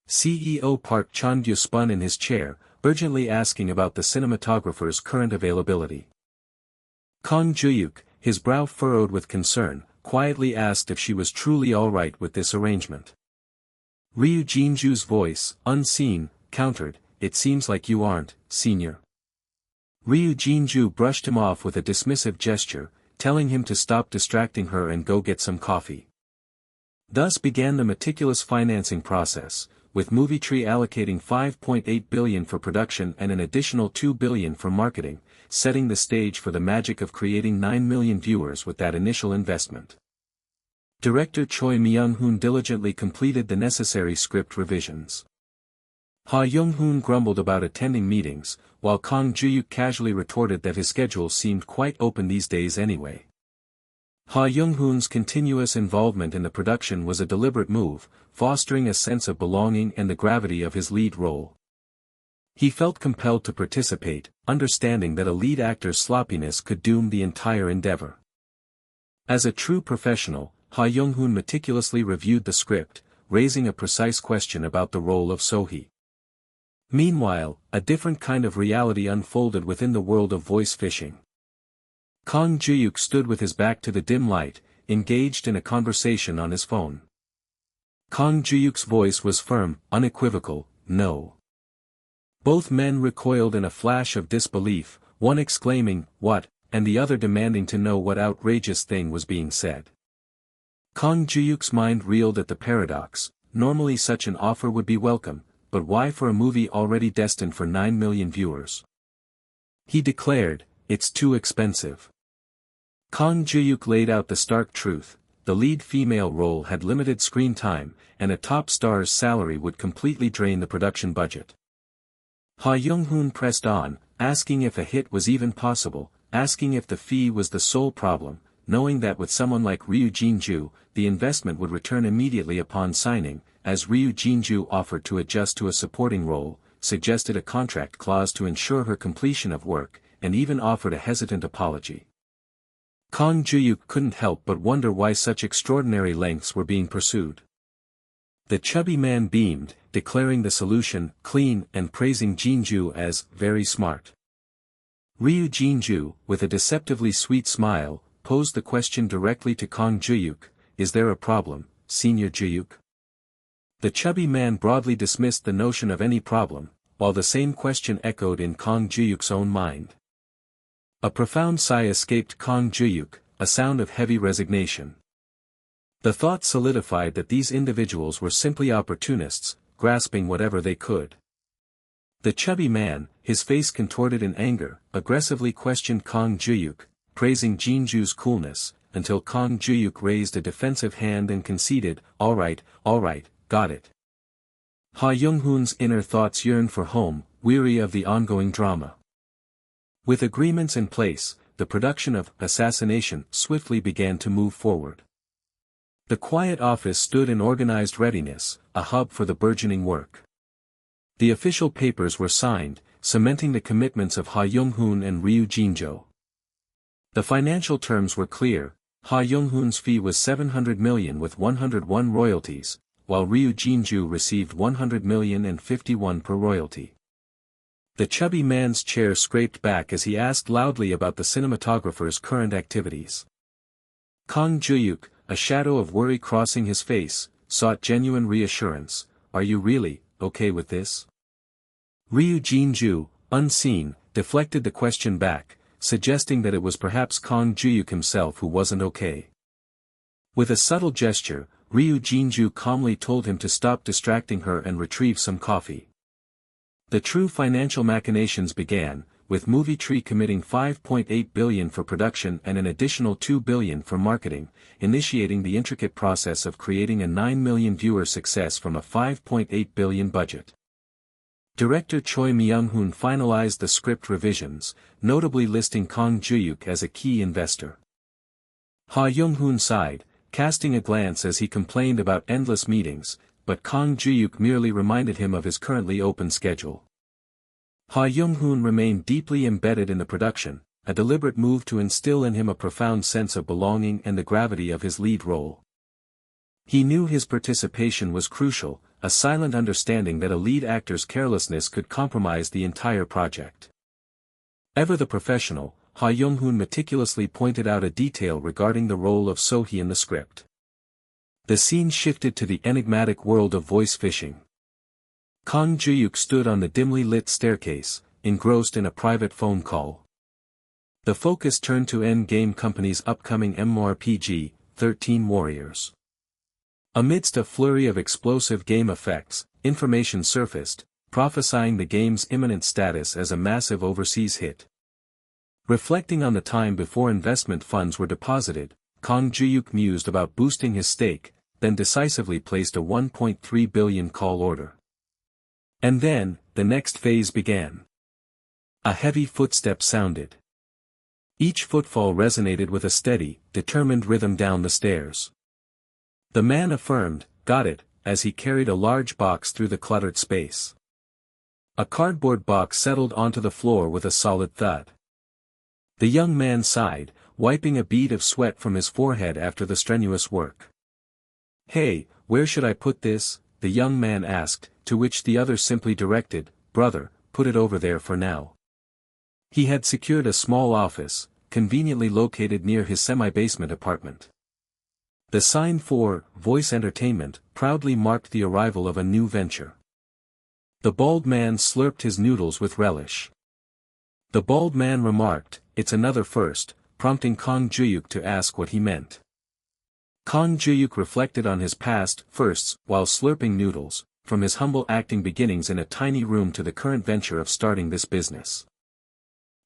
CEO Park Chan-gyu spun in his chair, urgently asking about the cinematographer's current availability. Kang Juhyuk, his brow furrowed with concern, quietly asked if she was truly all right with this arrangement. Ryu Jinju's voice, unseen, countered, "It seems like you aren't, senior." Ryu Jinju brushed him off with a dismissive gesture, telling him to stop distracting her and go get some coffee. Thus began the meticulous financing process, with MovieTree allocating 5.8 billion for production and an additional 2 billion for marketing, setting the stage for the magic of creating 9 million viewers with that initial investment. Director Choi Myung-hoon diligently completed the necessary script revisions. Ha Young-hoon grumbled about attending meetings, while Kang Juhyuk casually retorted that his schedule seemed quite open these days anyway. Ha Young-hoon's continuous involvement in the production was a deliberate move, fostering a sense of belonging and the gravity of his lead role. He felt compelled to participate, understanding that a lead actor's sloppiness could doom the entire endeavor. As a true professional, Ha Young-hoon meticulously reviewed the script, raising a precise question about the role of Sohee. Meanwhile, a different kind of reality unfolded within the world of voice phishing. Kang Juhyuk stood with his back to the dim light, engaged in a conversation on his phone. Kang Juhyuk's voice was firm, unequivocal, no. Both men recoiled in a flash of disbelief, one exclaiming, "What?" and the other demanding to know what outrageous thing was being said. Kang Juhyuk's mind reeled at the paradox. Normally such an offer would be welcome, but why for a movie already destined for 9 million viewers? He declared, "It's too expensive." Kang Juhyuk laid out the stark truth: the lead female role had limited screen time, and a top star's salary would completely drain the production budget. Ha Young-hoon pressed on, asking if a hit was even possible, asking if the fee was the sole problem, knowing that with someone like Ryu Jinju, the investment would return immediately upon signing, as Ryu Jinju offered to adjust to a supporting role, suggested a contract clause to ensure her completion of work, and even offered a hesitant apology. Kang Juhyuk couldn't help but wonder why such extraordinary lengths were being pursued. The chubby man beamed, declaring the solution clean and praising Jinju as very smart. Ryu Jinju, with a deceptively sweet smile, posed the question directly to Kang Juhyuk: "Is there a problem, Senior Juhyuk?" The chubby man broadly dismissed the notion of any problem, while the same question echoed in Kang Juhyuk's own mind. A profound sigh escaped Kang Juhyuk, a sound of heavy resignation. The thought solidified that these individuals were simply opportunists, grasping whatever they could. The chubby man, his face contorted in anger, aggressively questioned Kang Juhyuk, praising Jinju's coolness, until Kang Juhyuk raised a defensive hand and conceded, all right, got it. Ha Young-hoon's inner thoughts yearned for home, weary of the ongoing drama. With agreements in place, the production of Assassination swiftly began to move forward. The quiet office stood in organized readiness, a hub for the burgeoning work. The official papers were signed, cementing the commitments of Ha Young-hoon and Ryu Jinjo. The financial terms were clear. Ha Young-hoon's fee was 700 million with 101 royalties, while Ryu Jinju received 100 million and 51 per royalty. The chubby man's chair scraped back as he asked loudly about the cinematographer's current activities. Kang Juhyuk, a shadow of worry crossing his face, sought genuine reassurance. Are you really okay with this? Ryu Jinju, unseen, deflected the question back, suggesting that it was perhaps Kang Juhyuk himself who wasn't okay. With a subtle gesture, Ryu Jinju calmly told him to stop distracting her and retrieve some coffee. The true financial machinations began, with Movie Tree committing 5.8 billion for production and an additional 2 billion for marketing, initiating the intricate process of creating a 9 million viewer success from a 5.8 billion budget. Director Choi Myung-hoon finalized the script revisions, notably listing Kang Juhyuk as a key investor. Ha Young-hoon sighed, casting a glance as he complained about endless meetings, but Kang Juhyuk merely reminded him of his currently open schedule. Ha Young-hoon remained deeply embedded in the production, a deliberate move to instill in him a profound sense of belonging and the gravity of his lead role. He knew his participation was crucial, a silent understanding that a lead actor's carelessness could compromise the entire project. Ever the professional, Ha Young-hoon meticulously pointed out a detail regarding the role of So-hee in the script. The scene shifted to the enigmatic world of voice phishing. Kang Juhyuk stood on the dimly lit staircase, engrossed in a private phone call. The focus turned to Endgame Company's upcoming MMORPG, 13 Warriors. Amidst a flurry of explosive game effects, information surfaced, prophesying the game's imminent status as a massive overseas hit. Reflecting on the time before investment funds were deposited, Kang Juhyuk mused about boosting his stake, then decisively placed a 1.3 billion call order. And then, the next phase began. A heavy footstep sounded. Each footfall resonated with a steady, determined rhythm down the stairs. The man affirmed, got it, as he carried a large box through the cluttered space. A cardboard box settled onto the floor with a solid thud. The young man sighed, wiping a bead of sweat from his forehead after the strenuous work. Hey, where should I put this? The young man asked, to which the other simply directed, brother, put it over there for now. He had secured a small office, conveniently located near his semi-basement apartment. The sign for Voice Entertainment proudly marked the arrival of a new venture. The bald man slurped his noodles with relish. The bald man remarked, it's another first, prompting Kang Juhyuk to ask what he meant. Kang Juhyuk reflected on his past firsts while slurping noodles, from his humble acting beginnings in a tiny room to the current venture of starting this business.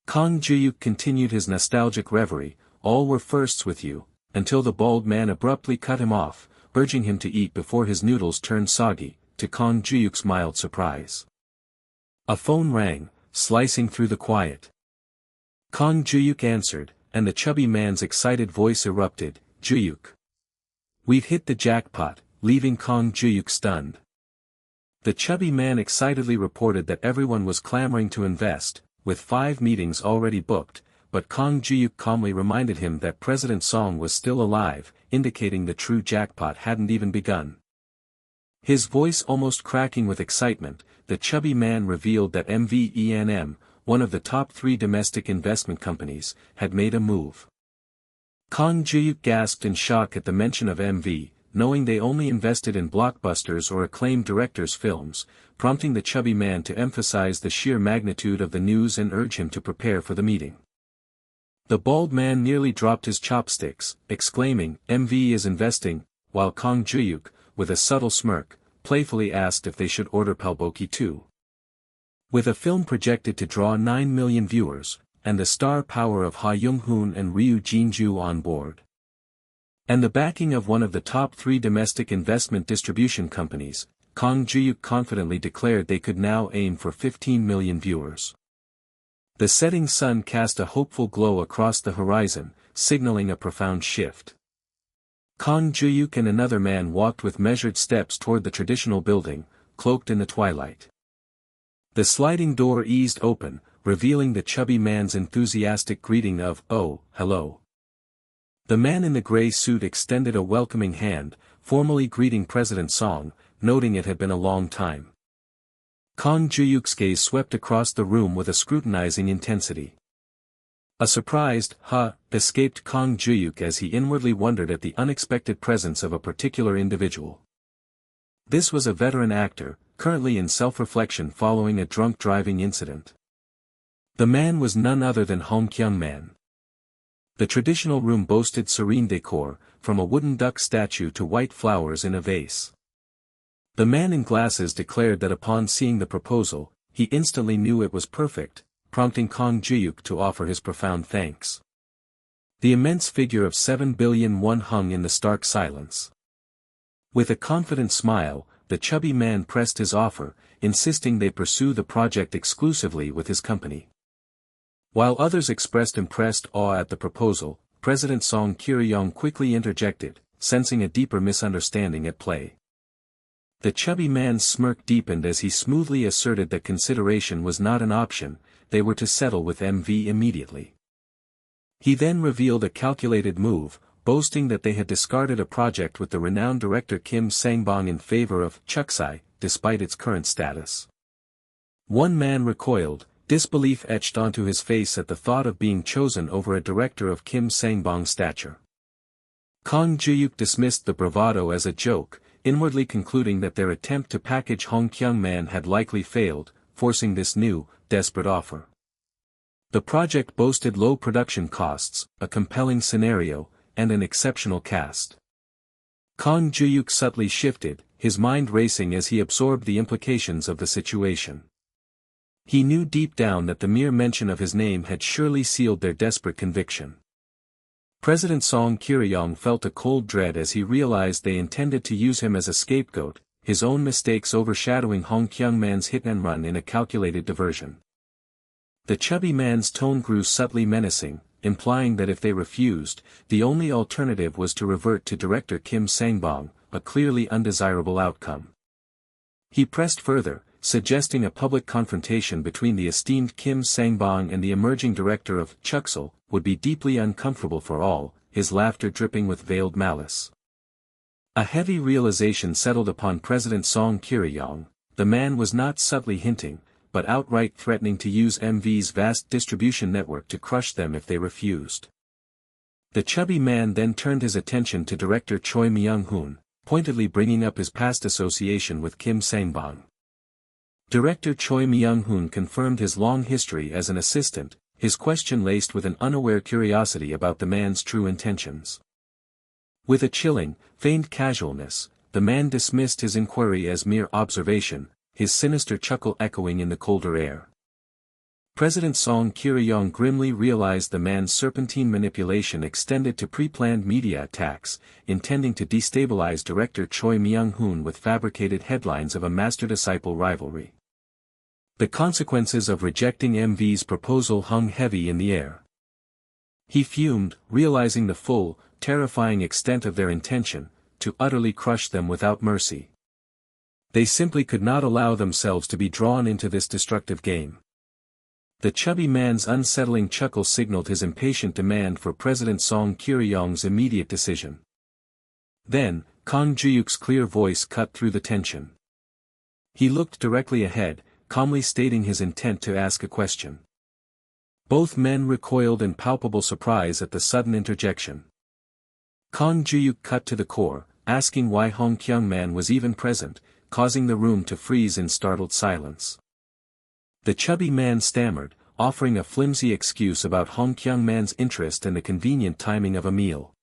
Kang Juhyuk continued his nostalgic reverie, all were firsts with you, until the bald man abruptly cut him off, urging him to eat before his noodles turned soggy, to Kang Juhyuk's mild surprise. A phone rang, slicing through the quiet. Kang Juhyuk answered, and the chubby man's excited voice erupted, Juhyuk. We've hit the jackpot, leaving Kang Juhyuk stunned. The chubby man excitedly reported that everyone was clamoring to invest, with 5 meetings already booked, but Kang Juhyuk calmly reminded him that President Song was still alive, indicating the true jackpot hadn't even begun. His voice almost cracking with excitement, the chubby man revealed that MVENM, one of the top 3 domestic investment companies, had made a move. Kang Juhyuk gasped in shock at the mention of MV, knowing they only invested in blockbusters or acclaimed directors' films, prompting the chubby man to emphasize the sheer magnitude of the news and urge him to prepare for the meeting. The bald man nearly dropped his chopsticks, exclaiming, "MV is investing," while Kang Juhyuk, with a subtle smirk, playfully asked if they should order palboki too. With a film projected to draw 9 million viewers, and the star power of Ha Young-hoon and Ryu Jin-ju on board, and the backing of one of the top 3 domestic investment distribution companies, Kang Juhyuk confidently declared they could now aim for 15 million viewers. The setting sun cast a hopeful glow across the horizon, signaling a profound shift. Kang Juhyuk and another man walked with measured steps toward the traditional building, cloaked in the twilight. The sliding door eased open, revealing the chubby man's enthusiastic greeting of, "Oh, hello." The man in the gray suit extended a welcoming hand, formally greeting President Song, noting it had been a long time. Kang Juhyuk's gaze swept across the room with a scrutinizing intensity. A surprised, "Huh," escaped Kang Juhyuk as he inwardly wondered at the unexpected presence of a particular individual. This was a veteran actor, currently in self-reflection following a drunk driving incident. The man was none other than Hong Kyung-man. The traditional room boasted serene decor, from a wooden duck statue to white flowers in a vase. The man in glasses declared that upon seeing the proposal, he instantly knew it was perfect, prompting Kang Juhyuk to offer his profound thanks. The immense figure of 7 billion won hung in the stark silence. With a confident smile, the chubby man pressed his offer, insisting they pursue the project exclusively with his company. While others expressed impressed awe at the proposal, President Song Kil-yong quickly interjected, sensing a deeper misunderstanding at play. The chubby man's smirk deepened as he smoothly asserted that consideration was not an option, they were to settle with MV immediately. He then revealed a calculated move, boasting that they had discarded a project with the renowned director Kim Sang-bong in favor of Chuksai, despite its current status. One man recoiled, disbelief etched onto his face at the thought of being chosen over a director of Kim Sang-bong's stature. Kang Juhyuk dismissed the bravado as a joke, inwardly concluding that their attempt to package Hong Kyung-man had likely failed, forcing this new, desperate offer. The project boasted low production costs, a compelling scenario, and an exceptional cast. Kang Juhyuk subtly shifted, his mind racing as he absorbed the implications of the situation. He knew deep down that the mere mention of his name had surely sealed their desperate conviction. President Song Kil-yong felt a cold dread as he realized they intended to use him as a scapegoat, his own mistakes overshadowing Hong Kyung-man's hit-and-run in a calculated diversion. The chubby man's tone grew subtly menacing, implying that if they refused, the only alternative was to revert to director Kim Sang-bong, a clearly undesirable outcome. He pressed further, suggesting a public confrontation between the esteemed Kim Sang-bong and the emerging director of Chuksal would be deeply uncomfortable for all, his laughter dripping with veiled malice. A heavy realization settled upon President Song Kil-yong, the man was not subtly hinting, but outright threatening to use MV's vast distribution network to crush them if they refused. The chubby man then turned his attention to director Choi Myung-hoon, pointedly bringing up his past association with Kim Sang-bong. Director Choi Myung-hoon confirmed his long history as an assistant, his question laced with an unaware curiosity about the man's true intentions. With a chilling, feigned casualness, the man dismissed his inquiry as mere observation, his sinister chuckle echoing in the colder air. President Song Kil-yong grimly realized the man's serpentine manipulation extended to pre-planned media attacks, intending to destabilize director Choi Myung-hoon with fabricated headlines of a master-disciple rivalry. The consequences of rejecting MV's proposal hung heavy in the air. He fumed, realizing the full, terrifying extent of their intention, to utterly crush them without mercy. They simply could not allow themselves to be drawn into this destructive game. The chubby man's unsettling chuckle signaled his impatient demand for President Song Kil-yong's immediate decision. Then, Kang Juhyuk's clear voice cut through the tension. He looked directly ahead, calmly stating his intent to ask a question. Both men recoiled in palpable surprise at the sudden interjection. Kang Juhyuk cut to the core, asking why Hong Kyung-man was even present, causing the room to freeze in startled silence. The chubby man stammered, offering a flimsy excuse about Hong Kyung-man's interest and the convenient timing of a meal.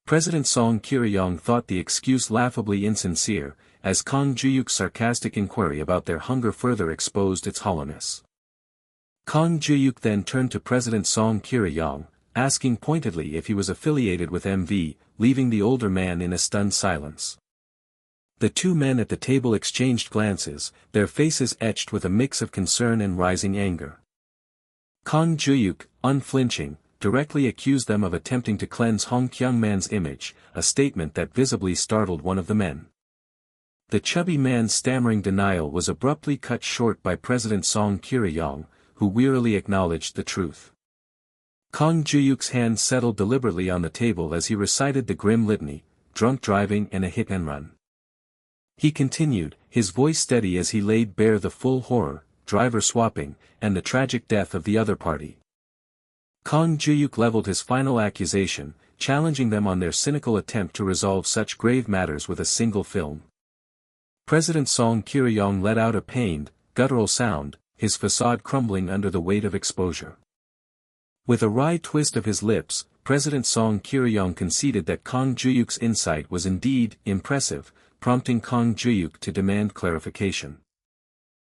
President Song Kil-yong thought the excuse laughably insincere, as Kang Juhyuk's sarcastic inquiry about their hunger further exposed its hollowness. Kang Juhyuk then turned to President Song Kil-yong, asking pointedly if he was affiliated with MV, leaving the older man in a stunned silence. The two men at the table exchanged glances, their faces etched with a mix of concern and rising anger. Kang Juhyuk, unflinching, directly accused them of attempting to cleanse Hong Kyung-man's image, a statement that visibly startled one of the men. The chubby man's stammering denial was abruptly cut short by President Song Kil-yong, who wearily acknowledged the truth. Kang Juhyuk's hand settled deliberately on the table as he recited the grim litany, drunk driving and a hit and run. He continued, his voice steady as he laid bare the full horror, driver swapping, and the tragic death of the other party. Kang Juhyuk leveled his final accusation, challenging them on their cynical attempt to resolve such grave matters with a single film. President Song Kil-yong let out a pained, guttural sound, his facade crumbling under the weight of exposure. With a wry twist of his lips, President Song Kil-yong conceded that Kang Juhyuk's insight was indeed impressive, prompting Kang Juhyuk to demand clarification.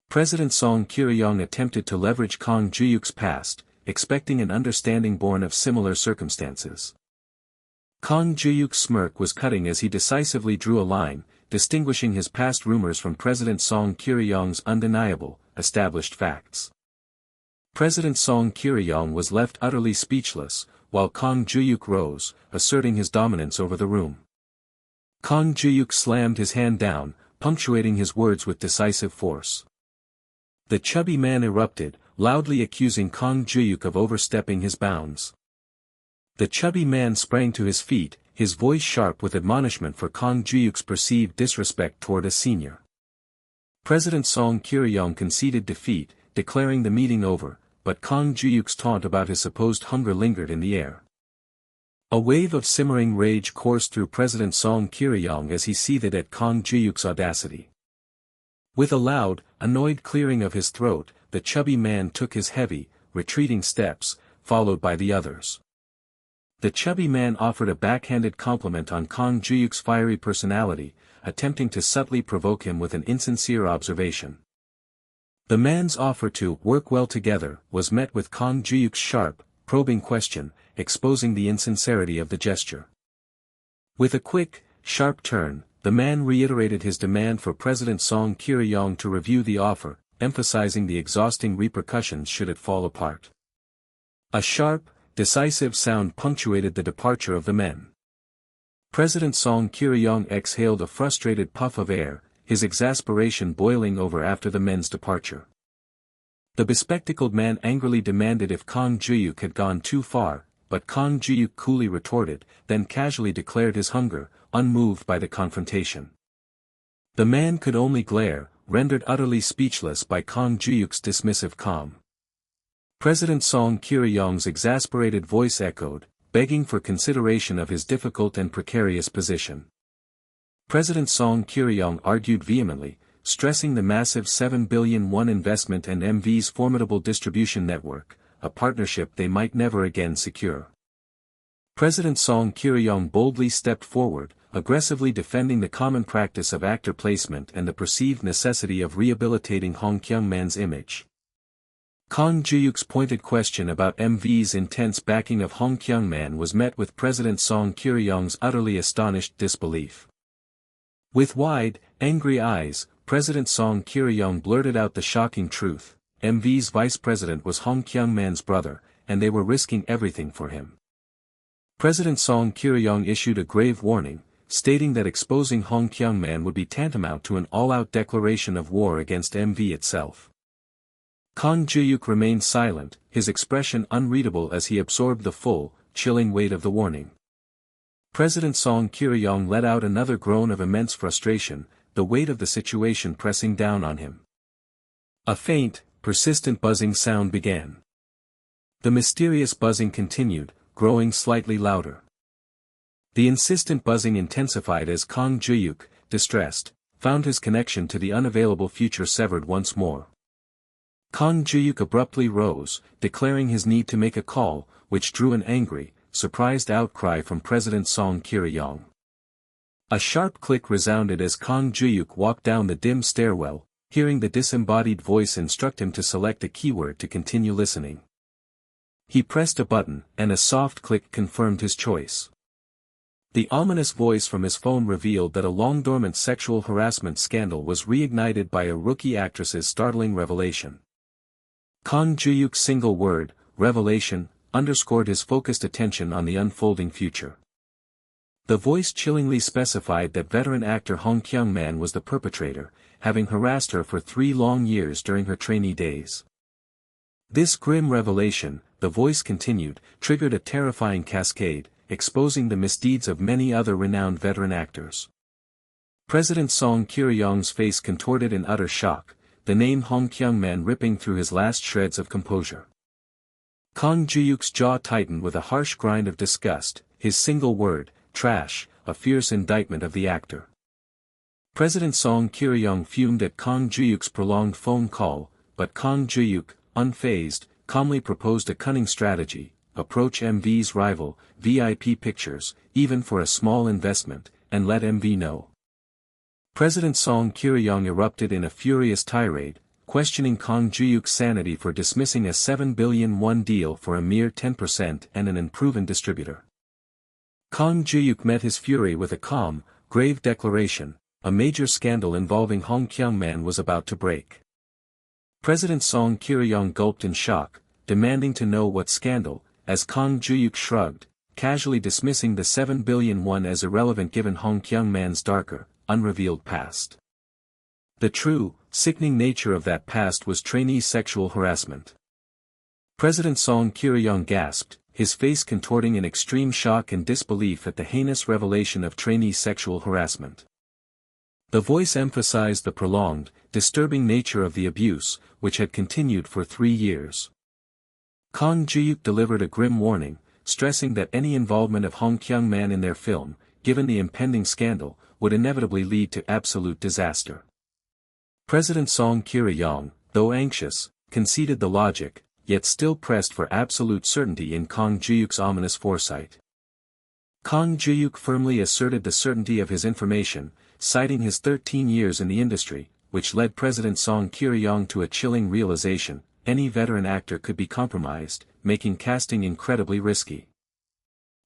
President Song Kil-yong attempted to leverage Kang Juhyuk's past, expecting an understanding born of similar circumstances. Kang Juhyuk's smirk was cutting as he decisively drew a line, distinguishing his past rumors from President Song Kil-yong's undeniable, established facts. President Song Kil-yong was left utterly speechless, while Kang Juhyuk rose, asserting his dominance over the room. Kang Juhyuk slammed his hand down, punctuating his words with decisive force. The chubby man erupted, loudly accusing Kang Juhyuk of overstepping his bounds. The chubby man sprang to his feet, his voice sharp with admonishment for Kang Juhyuk's perceived disrespect toward a senior. President Song Kil-yong conceded defeat, declaring the meeting over, but Kang Juhyuk's taunt about his supposed hunger lingered in the air. A wave of simmering rage coursed through President Song Kil-yong as he seethed at Kang Juhyuk's audacity. With a loud, annoyed clearing of his throat, the chubby man took his heavy, retreating steps, followed by the others. The chubby man offered a backhanded compliment on Kang Juhyuk's fiery personality, attempting to subtly provoke him with an insincere observation. The man's offer to work well together was met with Kang Juhyuk's sharp, probing question, exposing the insincerity of the gesture. With a quick, sharp turn, the man reiterated his demand for President Song Kil-yong to review the offer, emphasizing the exhausting repercussions should it fall apart. A sharp, decisive sound punctuated the departure of the men. President Song Kil-yong exhaled a frustrated puff of air, his exasperation boiling over after the men's departure. The bespectacled man angrily demanded if Kang Juhyuk had gone too far, but Kang Juhyuk coolly retorted, then casually declared his hunger, unmoved by the confrontation. The man could only glare, rendered utterly speechless by Kang Juhyuk's dismissive calm. President Song Kil-yong's exasperated voice echoed, begging for consideration of his difficult and precarious position. President Song Kil-yong argued vehemently, stressing the massive 7 billion won investment and MV's formidable distribution network, a partnership they might never again secure. President Song Kil-yong boldly stepped forward, aggressively defending the common practice of actor placement and the perceived necessity of rehabilitating Hong Kyung-man's image. Kang Juhyuk's pointed question about MV's intense backing of Hong Kyung-man was met with President Song Kil-yong's utterly astonished disbelief. With wide, angry eyes, President Song Kil-yong blurted out the shocking truth: MV's vice president was Hong Kyung-man's brother, and they were risking everything for him. President Song Kil-yong issued a grave warning, stating that exposing Hong Kyung-man would be tantamount to an all-out declaration of war against MV itself. Kang Juhyuk remained silent, his expression unreadable as he absorbed the full, chilling weight of the warning. President Song Kil-yong let out another groan of immense frustration, the weight of the situation pressing down on him. A faint, persistent buzzing sound began. The mysterious buzzing continued, growing slightly louder. The insistent buzzing intensified as Kang Juhyuk, distressed, found his connection to the unavailable future severed once more. Kang Juhyuk abruptly rose, declaring his need to make a call, which drew an angry, surprised outcry from President Song Kil-yong. A sharp click resounded as Kang Juhyuk walked down the dim stairwell, hearing the disembodied voice instruct him to select a keyword to continue listening. He pressed a button, and a soft click confirmed his choice. The ominous voice from his phone revealed that a long-dormant sexual harassment scandal was reignited by a rookie actress's startling revelation. Kang Juhyuk's single word, revelation, underscored his focused attention on the unfolding future. The voice chillingly specified that veteran actor Hong Kyung-man was the perpetrator, having harassed her for 3 long years during her trainee days. This grim revelation, the voice continued, triggered a terrifying cascade, exposing the misdeeds of many other renowned veteran actors. President Song Kil-yong's face contorted in utter shock, the name Hong Kyung-man ripping through his last shreds of composure. Kang Juhyuk's jaw tightened with a harsh grind of disgust, his single word, trash, a fierce indictment of the actor. President Song Kil-yong fumed at Kang Juhyuk's prolonged phone call, but Kang Juhyuk, unfazed, calmly proposed a cunning strategy: approach MV's rival, VIP Pictures, even for a small investment, and let MV know. President Song Kil-yong erupted in a furious tirade, questioning Kang Juhyuk's sanity for dismissing a 7 billion won deal for a mere 10% and an unproven distributor. Kang Juhyuk met his fury with a calm, grave declaration: a major scandal involving Hong Kyung-man was about to break. President Song Kil-yong gulped in shock, demanding to know what scandal, as Kang Juhyuk shrugged, casually dismissing the 7 billion won as irrelevant given Hong Kyung-man's darker, unrevealed past. The true, sickening nature of that past was trainee sexual harassment. President Song Kil-yong gasped, his face contorting in extreme shock and disbelief at the heinous revelation of trainee sexual harassment. The voice emphasized the prolonged, disturbing nature of the abuse, which had continued for 3 years. Kang Juhyuk delivered a grim warning, stressing that any involvement of Hong Kyung-man in their film, given the impending scandal, would inevitably lead to absolute disaster. President Song Kil-yong, though anxious, conceded the logic, yet still pressed for absolute certainty in Kang Juhyuk's ominous foresight. Kang Juhyuk firmly asserted the certainty of his information, citing his 13 years in the industry, which led President Song Kil-yong to a chilling realization: any veteran actor could be compromised, making casting incredibly risky.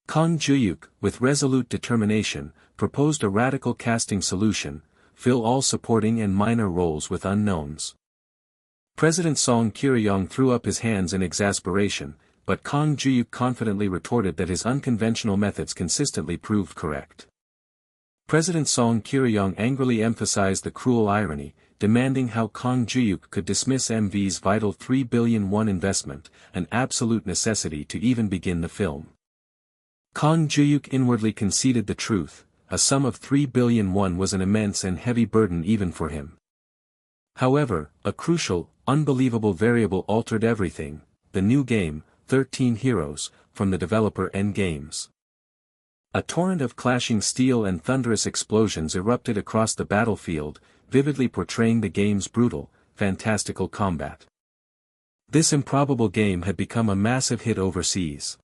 Kang Juhyuk, with resolute determination, proposed a radical casting solution: fill all supporting and minor roles with unknowns. President Song Kil-yong threw up his hands in exasperation, but Kang Juhyuk confidently retorted that his unconventional methods consistently proved correct. President Song Kil-yong angrily emphasized the cruel irony, demanding how Kang Juhyuk could dismiss MV's vital 3 billion won investment, an absolute necessity to even begin the film. Kang Juhyuk inwardly conceded the truth: a sum of 3 billion won was an immense and heavy burden even for him. However, a crucial, unbelievable variable altered everything: the new game, 13 Heroes, from the developer N Games. A torrent of clashing steel and thunderous explosions erupted across the battlefield, vividly portraying the game's brutal, fantastical combat. This improbable game had become a massive hit overseas.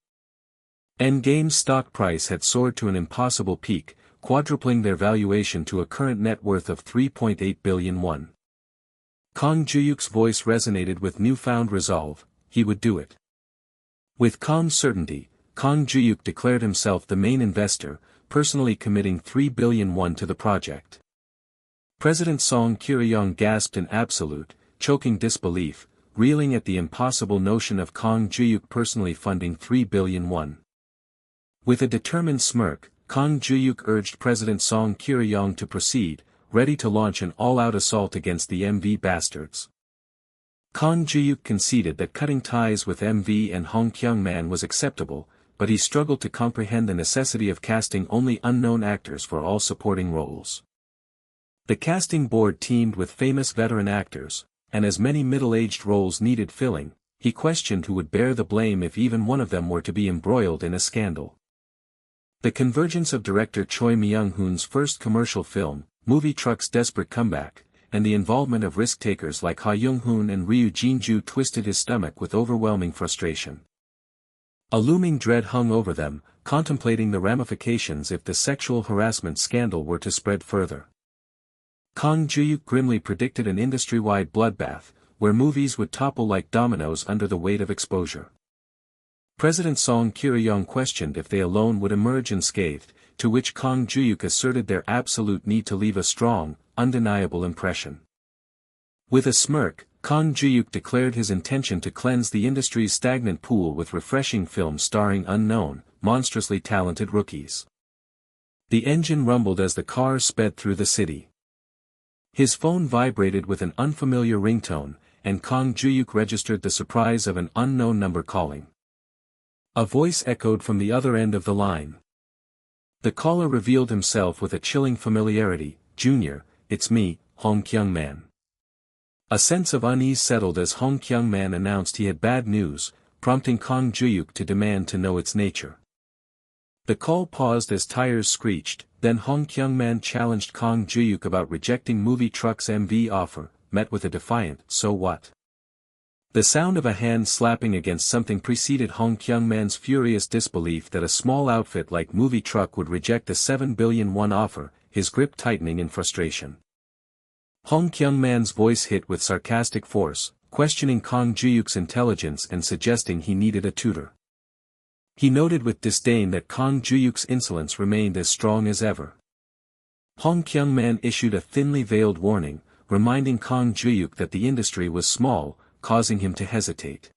N Games' stock price had soared to an impossible peak, quadrupling their valuation to a current net worth of 3.8 billion won. Kang Juhyuk's voice resonated with newfound resolve: he would do it. With calm certainty, Kang Juhyuk declared himself the main investor, personally committing 3 billion won to the project. President Song Kil-yong gasped in absolute, choking disbelief, reeling at the impossible notion of Kang Juhyuk personally funding 3 billion won. With a determined smirk, Kang Juhyuk urged President Song Kil-yong to proceed, ready to launch an all-out assault against the MV bastards. Kang Juhyuk conceded that cutting ties with MV and Hong Kyung-man was acceptable, but he struggled to comprehend the necessity of casting only unknown actors for all supporting roles. The casting board teamed with famous veteran actors, and as many middle-aged roles needed filling, he questioned who would bear the blame if even one of them were to be embroiled in a scandal. The convergence of director Choi Myung-hoon's first commercial film, Movie Truck's desperate comeback, and the involvement of risk-takers like Ha Young-hoon and Ryu Jin-ju twisted his stomach with overwhelming frustration. A looming dread hung over them, contemplating the ramifications if the sexual harassment scandal were to spread further. Kang Juhyuk grimly predicted an industry-wide bloodbath, where movies would topple like dominoes under the weight of exposure. President Song Kil-yong questioned if they alone would emerge unscathed, to which Kang Juhyuk asserted their absolute need to leave a strong, undeniable impression. With a smirk, Kang Juhyuk declared his intention to cleanse the industry's stagnant pool with refreshing films starring unknown, monstrously talented rookies. The engine rumbled as the car sped through the city. His phone vibrated with an unfamiliar ringtone, and Kang Juhyuk registered the surprise of an unknown number calling. A voice echoed from the other end of the line. The caller revealed himself with a chilling familiarity. "Junior, it's me, Hong Kyung-man." A sense of unease settled as Hong Kyung-man announced he had bad news, prompting Kang Juhyuk to demand to know its nature. The call paused as tires screeched, then Hong Kyung-man challenged Kang Juhyuk about rejecting Movie Truck's MV offer, met with a defiant, "So what?" The sound of a hand slapping against something preceded Hong Kyung-man's furious disbelief that a small outfit like Movie Truck would reject a 7 billion won offer, his grip tightening in frustration. Hong Kyung-man's voice hit with sarcastic force, questioning Kang Juhyuk's intelligence and suggesting he needed a tutor. He noted with disdain that Kang Juhyuk's insolence remained as strong as ever. Hong Kyung-man issued a thinly veiled warning, reminding Kang Juhyuk that the industry was small, causing him to hesitate.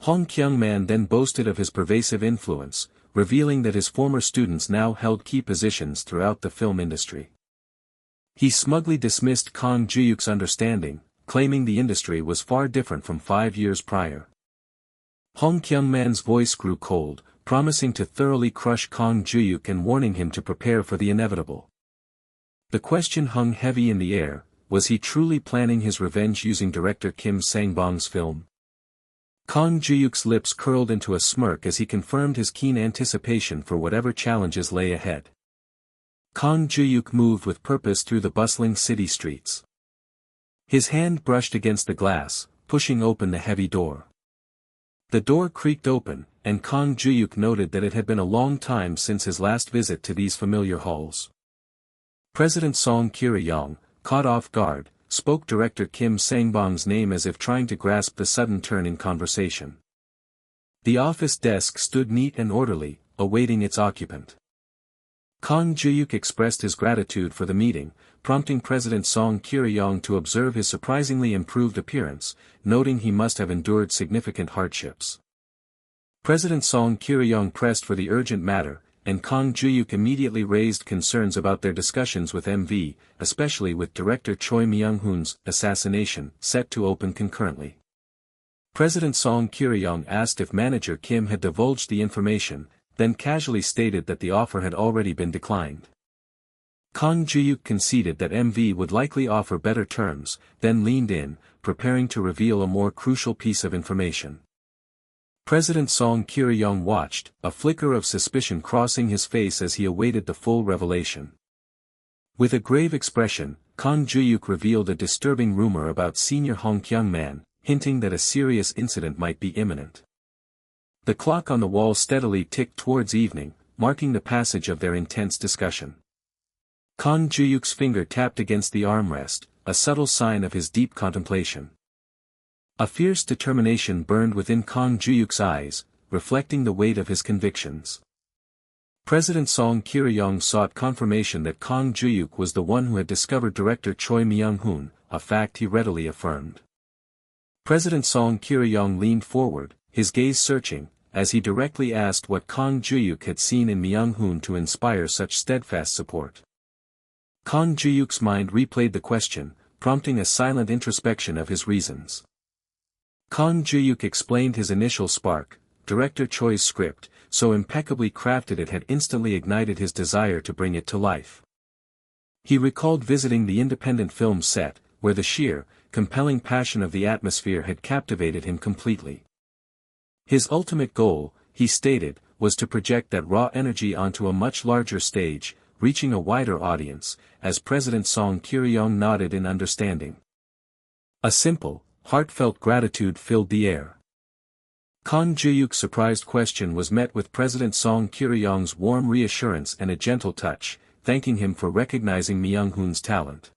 Hong Kyung-man then boasted of his pervasive influence, revealing that his former students now held key positions throughout the film industry. He smugly dismissed Kang Juhyuk's understanding, claiming the industry was far different from 5 years prior. Hong Kyung-man's voice grew cold, promising to thoroughly crush Kang Juhyuk and warning him to prepare for the inevitable. The question hung heavy in the air: was he truly planning his revenge using director Kim Sang-bong's film? Kang Juhyuk's lips curled into a smirk as he confirmed his keen anticipation for whatever challenges lay ahead. Kang Juhyuk moved with purpose through the bustling city streets. His hand brushed against the glass, pushing open the heavy door. The door creaked open, and Kang Juhyuk noted that it had been a long time since his last visit to these familiar halls. President Song Kil-yong, caught off guard, spoke director Kim Sang-bong's name as if trying to grasp the sudden turn in conversation. The office desk stood neat and orderly, awaiting its occupant. Kang Juhyuk expressed his gratitude for the meeting, prompting President Song Kil-yong to observe his surprisingly improved appearance, noting he must have endured significant hardships. President Song Kil-yong pressed for the urgent matter, and Kang Juhyuk immediately raised concerns about their discussions with MV, especially with director Choi Myung-hoon's assassination, set to open concurrently. President Song Kil-yong asked if manager Kim had divulged the information, then casually stated that the offer had already been declined. Kang Juhyuk conceded that MV would likely offer better terms, then leaned in, preparing to reveal a more crucial piece of information. President Song Kil-yong watched, a flicker of suspicion crossing his face as he awaited the full revelation. With a grave expression, Kang Juhyuk revealed a disturbing rumor about senior Hong Kyung-man, hinting that a serious incident might be imminent. The clock on the wall steadily ticked towards evening, marking the passage of their intense discussion. Kang Juhyuk's finger tapped against the armrest, a subtle sign of his deep contemplation. A fierce determination burned within Kang Juhyuk's eyes, reflecting the weight of his convictions. President Song Kil-yong sought confirmation that Kang Juhyuk was the one who had discovered director Choi Myung-hoon, a fact he readily affirmed. President Song Kil-yong leaned forward, his gaze searching, as he directly asked what Kang Juhyuk had seen in Myung-hoon to inspire such steadfast support. Kang Juhyuk's mind replayed the question, prompting a silent introspection of his reasons. Kang Juhyuk explained his initial spark: director Choi's script, so impeccably crafted it had instantly ignited his desire to bring it to life. He recalled visiting the independent film set, where the sheer, compelling passion of the atmosphere had captivated him completely. His ultimate goal, he stated, was to project that raw energy onto a much larger stage, reaching a wider audience, as President Song Kil-yong nodded in understanding. A simple, heartfelt gratitude filled the air. Kang Juhyuk's surprised question was met with President Song Kil-yong's warm reassurance and a gentle touch, thanking him for recognizing Myung-hoon's talent.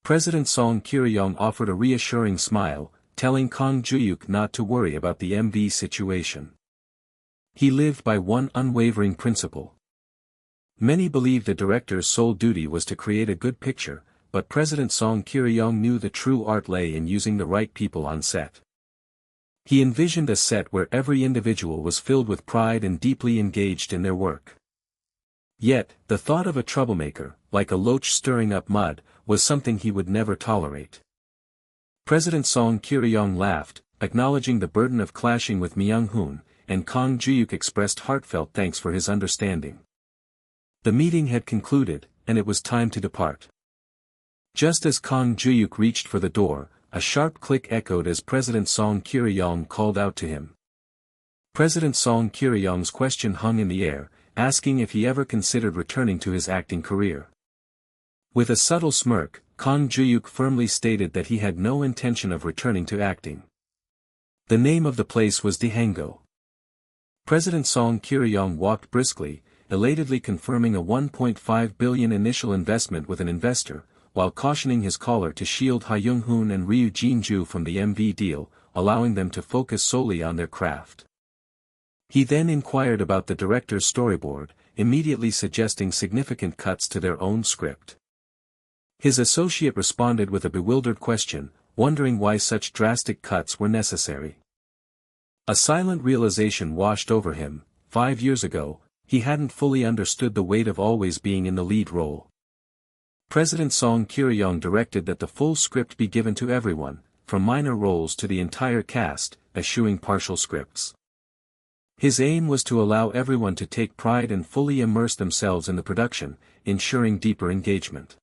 President Song Kil-yong offered a reassuring smile, telling Kang Juhyuk not to worry about the MV situation. He lived by one unwavering principle. Many believed a director's sole duty was to create a good picture, but President Song Kil-yong knew the true art lay in using the right people on set. He envisioned a set where every individual was filled with pride and deeply engaged in their work. Yet, the thought of a troublemaker, like a loach stirring up mud, was something he would never tolerate. President Song Kil-yong laughed, acknowledging the burden of clashing with Myung-hoon, and Kang Juhyuk expressed heartfelt thanks for his understanding. The meeting had concluded, and it was time to depart. Just as Kang Juhyuk reached for the door, a sharp click echoed as President Song Kil-yong called out to him. President Song Kil-yong's question hung in the air, asking if he ever considered returning to his acting career. With a subtle smirk, Kang Juhyuk firmly stated that he had no intention of returning to acting. The name of the place was Daehango. President Song Kil-yong walked briskly, elatedly confirming a 1.5 billion initial investment with an investor, while cautioning his caller to shield Ha-young-hoon and Ryu Jin-ju from the MV deal, allowing them to focus solely on their craft. He then inquired about the director's storyboard, immediately suggesting significant cuts to their own script. His associate responded with a bewildered question, wondering why such drastic cuts were necessary. A silent realization washed over him: 5 years ago, he hadn't fully understood the weight of always being in the lead role. President Song Kil-yong directed that the full script be given to everyone, from minor roles to the entire cast, eschewing partial scripts. His aim was to allow everyone to take pride and fully immerse themselves in the production, ensuring deeper engagement.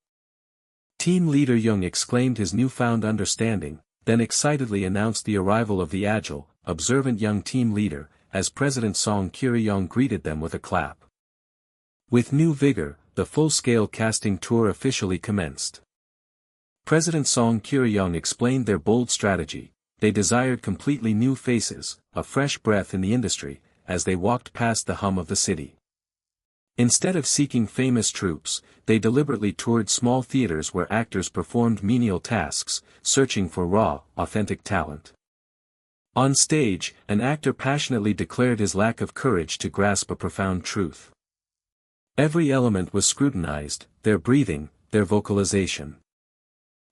Team leader Jung exclaimed his newfound understanding, then excitedly announced the arrival of the agile, observant young team leader, as President Song Kil-yong greeted them with a clap. With new vigor, the full-scale casting tour officially commenced. President Song Kil-yong explained their bold strategy: they desired completely new faces, a fresh breath in the industry, as they walked past the hum of the city. Instead of seeking famous troupes, they deliberately toured small theaters where actors performed menial tasks, searching for raw, authentic talent. On stage, an actor passionately declared his lack of courage to grasp a profound truth. Every element was scrutinized: their breathing, their vocalization.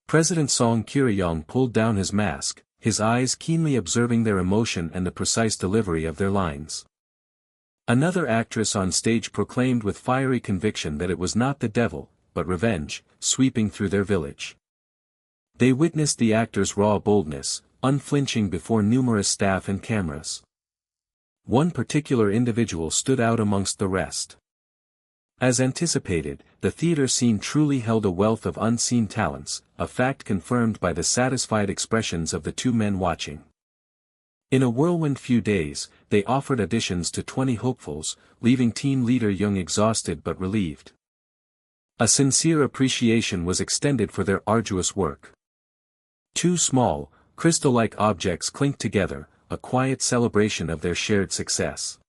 President Song Kil-yong pulled down his mask, his eyes keenly observing their emotion and the precise delivery of their lines. Another actress on stage proclaimed with fiery conviction that it was not the devil, but revenge, sweeping through their village. They witnessed the actor's raw boldness, unflinching before numerous staff and cameras. One particular individual stood out amongst the rest. As anticipated, the theater scene truly held a wealth of unseen talents, a fact confirmed by the satisfied expressions of the two men watching. In a whirlwind few days, they offered auditions to 20 hopefuls, leaving team leader Jung exhausted but relieved. A sincere appreciation was extended for their arduous work. Two small, crystal-like objects clinked together, a quiet celebration of their shared success.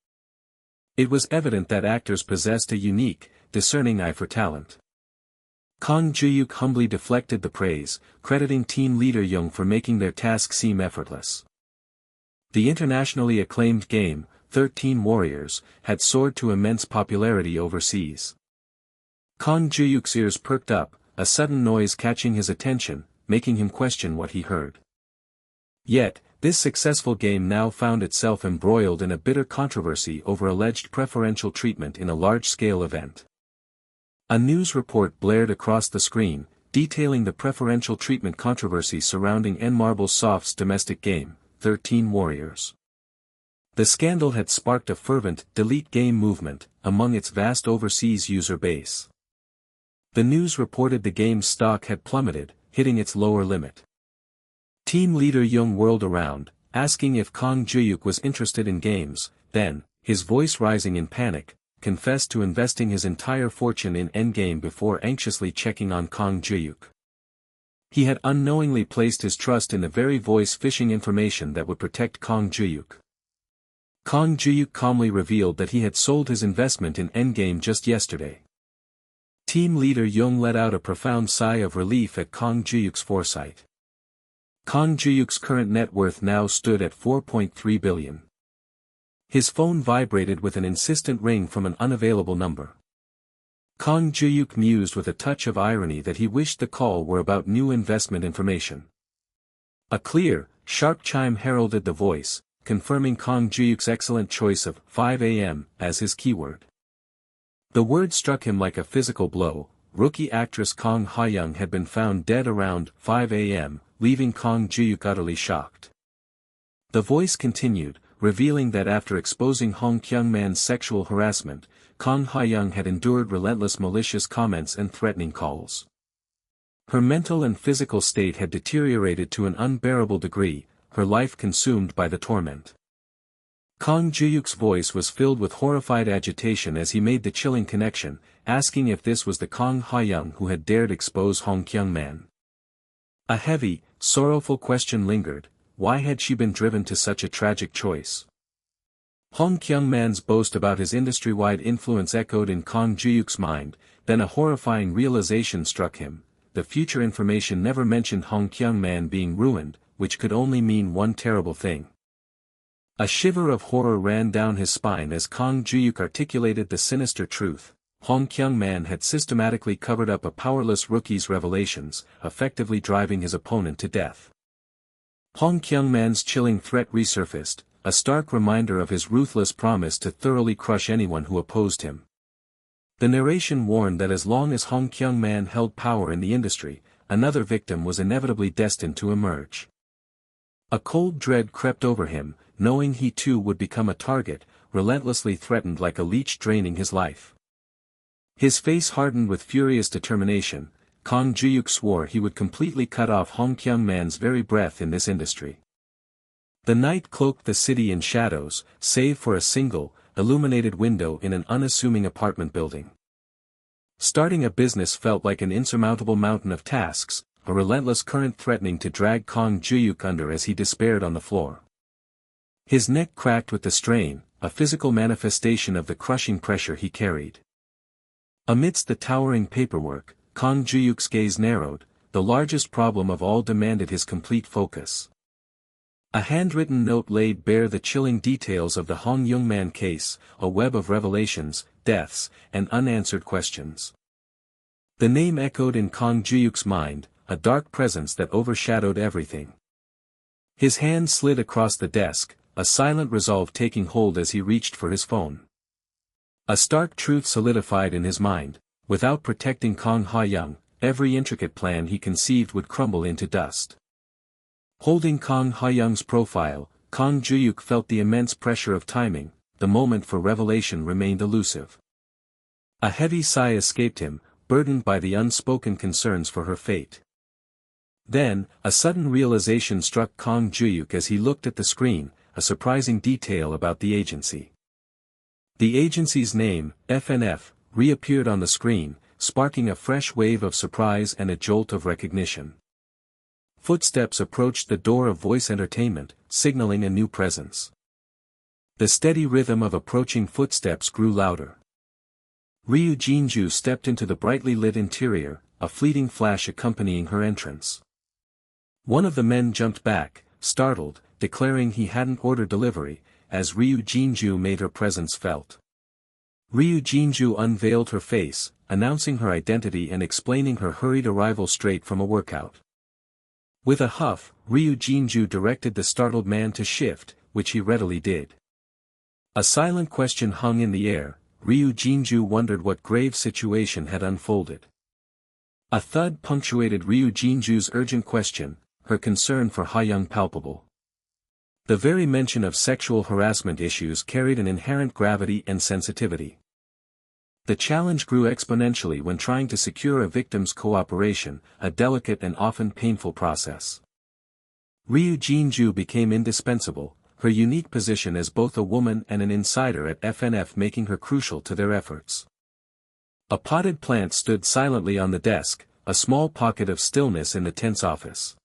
It was evident that actors possessed a unique, discerning eye for talent. Kang Juhyuk humbly deflected the praise, crediting team leader Jung for making their task seem effortless. The internationally acclaimed game, 13 Warriors, had soared to immense popularity overseas. Kang Juhyuk's ears perked up, a sudden noise catching his attention, making him question what he heard. Yet, this successful game now found itself embroiled in a bitter controversy over alleged preferential treatment in a large-scale event. A news report blared across the screen, detailing the preferential treatment controversy surrounding Marble Soft's domestic game, 13 Warriors. The scandal had sparked a fervent delete game movement among its vast overseas user base. The news reported the game's stock had plummeted, hitting its lower limit. Team leader Jung whirled around, asking if Kang Juhyuk was interested in games. Then, his voice rising in panic, confessed to investing his entire fortune in Endgame before anxiously checking on Kang Juhyuk. He had unknowingly placed his trust in the very voice phishing information that would protect Kang Juhyuk. Kang Juhyuk calmly revealed that he had sold his investment in Endgame just yesterday. Team leader Young let out a profound sigh of relief at Kang Juhyuk's foresight. Kang Juhyuk's current net worth now stood at 4.3 billion. His phone vibrated with an insistent ring from an unavailable number. Kang Juhyuk mused with a touch of irony that he wished the call were about new investment information. A clear, sharp chime heralded the voice, confirming Kang Juhyuk's excellent choice of 5 a.m. as his keyword. The word struck him like a physical blow. Rookie actress Kang Ha-young had been found dead around 5 a.m., leaving Kang Juhyuk utterly shocked. The voice continued, revealing that after exposing Hong Kyung-man's sexual harassment, Kang Ha-young had endured relentless malicious comments and threatening calls. Her mental and physical state had deteriorated to an unbearable degree, her life consumed by the torment. Kang Juhyuk's voice was filled with horrified agitation as he made the chilling connection, asking if this was the Kang Ha-young who had dared expose Hong Kyung-man. A heavy, sorrowful question lingered: why had she been driven to such a tragic choice? Hong Kyung-man's boast about his industry-wide influence echoed in Kang Juhyuk's mind, then a horrifying realization struck him: the future information never mentioned Hong Kyung-man being ruined, which could only mean one terrible thing. A shiver of horror ran down his spine as Kang Juhyuk articulated the sinister truth: Hong Kyung-man had systematically covered up a powerless rookie's revelations, effectively driving his opponent to death. Hong Kyung-man's chilling threat resurfaced, a stark reminder of his ruthless promise to thoroughly crush anyone who opposed him. The narration warned that as long as Hong Kyung-man held power in the industry, another victim was inevitably destined to emerge. A cold dread crept over him, knowing he too would become a target, relentlessly threatened like a leech draining his life. His face hardened with furious determination. Kang Juhyuk swore he would completely cut off Hong Kyung-man's very breath in this industry. The night cloaked the city in shadows, save for a single, illuminated window in an unassuming apartment building. Starting a business felt like an insurmountable mountain of tasks, a relentless current threatening to drag Kang Juhyuk under as he despaired on the floor. His neck cracked with the strain, a physical manifestation of the crushing pressure he carried. Amidst the towering paperwork, Kang Juhyuk's gaze narrowed. The largest problem of all demanded his complete focus. A handwritten note laid bare the chilling details of the Hong Kyung-man case, a web of revelations, deaths, and unanswered questions. The name echoed in Kang Juhyuk's mind, a dark presence that overshadowed everything. His hand slid across the desk, a silent resolve taking hold as he reached for his phone. A stark truth solidified in his mind: without protecting Kang Ha-young, every intricate plan he conceived would crumble into dust. Holding Kang Ha-young's profile, Kang Juhyuk felt the immense pressure of timing. The moment for revelation remained elusive. A heavy sigh escaped him, burdened by the unspoken concerns for her fate. Then, a sudden realization struck Kang Juhyuk as he looked at the screen, a surprising detail about the agency. The agency's name, FNF, reappeared on the screen, sparking a fresh wave of surprise and a jolt of recognition. Footsteps approached the door of Voice Entertainment, signaling a new presence. The steady rhythm of approaching footsteps grew louder. Ryu Jinju stepped into the brightly lit interior, a fleeting flash accompanying her entrance. One of the men jumped back, startled, declaring he hadn't ordered delivery, as Ryu Jinju made her presence felt. Ryu Jinju unveiled her face, announcing her identity and explaining her hurried arrival straight from a workout. With a huff, Ryu Jinju directed the startled man to shift, which he readily did. A silent question hung in the air. Ryu Jinju wondered what grave situation had unfolded. A thud punctuated Ryu Jinju's urgent question, her concern for Ha-young palpable. The very mention of sexual harassment issues carried an inherent gravity and sensitivity. The challenge grew exponentially when trying to secure a victim's cooperation, a delicate and often painful process. Ryu Jinju became indispensable, her unique position as both a woman and an insider at FNF making her crucial to their efforts. A potted plant stood silently on the desk, a small pocket of stillness in the tense office.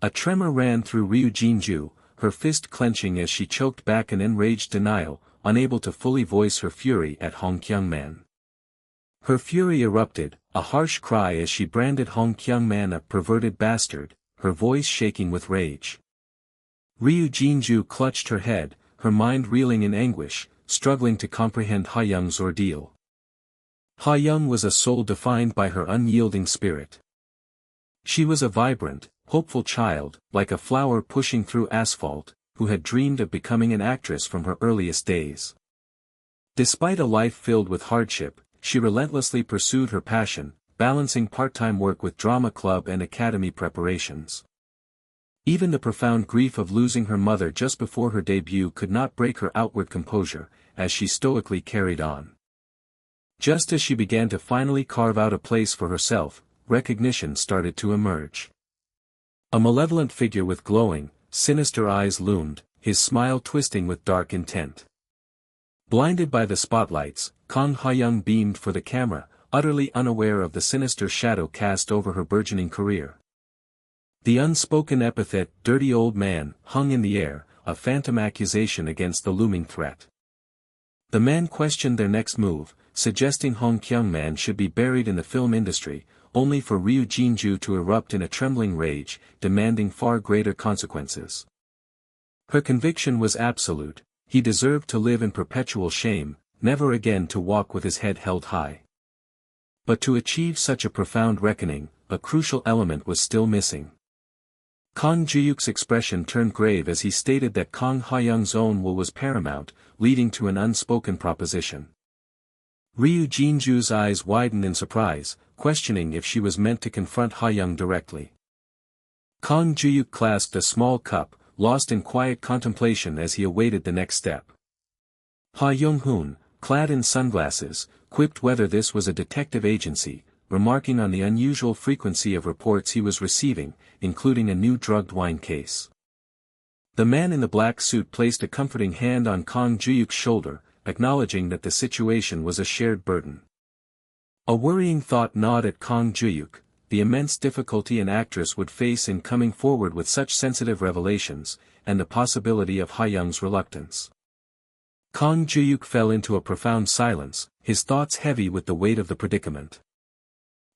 A tremor ran through Ryu Jinju, her fist clenching as she choked back an enraged denial, unable to fully voice her fury at Hong Kyung-man. Her fury erupted, a harsh cry as she branded Hong Kyung-man a perverted bastard, her voice shaking with rage. Ryu Jinju clutched her head, her mind reeling in anguish, struggling to comprehend Ha-young's ordeal. Ha-young was a soul defined by her unyielding spirit. She was a vibrant, hopeful child, like a flower pushing through asphalt, who had dreamed of becoming an actress from her earliest days. Despite a life filled with hardship, she relentlessly pursued her passion, balancing part-time work with drama club and academy preparations. Even the profound grief of losing her mother just before her debut could not break her outward composure, as she stoically carried on. Just as she began to finally carve out a place for herself, recognition started to emerge. A malevolent figure with glowing, sinister eyes loomed, his smile twisting with dark intent. Blinded by the spotlights, Kang Ha-young beamed for the camera, utterly unaware of the sinister shadow cast over her burgeoning career. The unspoken epithet, "dirty old man," hung in the air, a phantom accusation against the looming threat. The man questioned their next move, suggesting Hong Kyung-man should be buried in the film industry, only for Ryu Jinju to erupt in a trembling rage, demanding far greater consequences. Her conviction was absolute: he deserved to live in perpetual shame, never again to walk with his head held high. But to achieve such a profound reckoning, a crucial element was still missing. Kang Juhyuk's expression turned grave as he stated that Kang Ha-young's own will was paramount, leading to an unspoken proposition. Ryu Jinju's eyes widened in surprise, questioning if she was meant to confront Ha-young directly. Kang Juhyuk clasped a small cup, lost in quiet contemplation as he awaited the next step. Ha Young-hoon, clad in sunglasses, quipped whether this was a detective agency, remarking on the unusual frequency of reports he was receiving, including a new drugged wine case. The man in the black suit placed a comforting hand on Kang Juhyuk's shoulder, acknowledging that the situation was a shared burden. A worrying thought gnawed at Kang Juhyuk, the immense difficulty an actress would face in coming forward with such sensitive revelations, and the possibility of Ha-young's reluctance. Kang Juhyuk fell into a profound silence, his thoughts heavy with the weight of the predicament.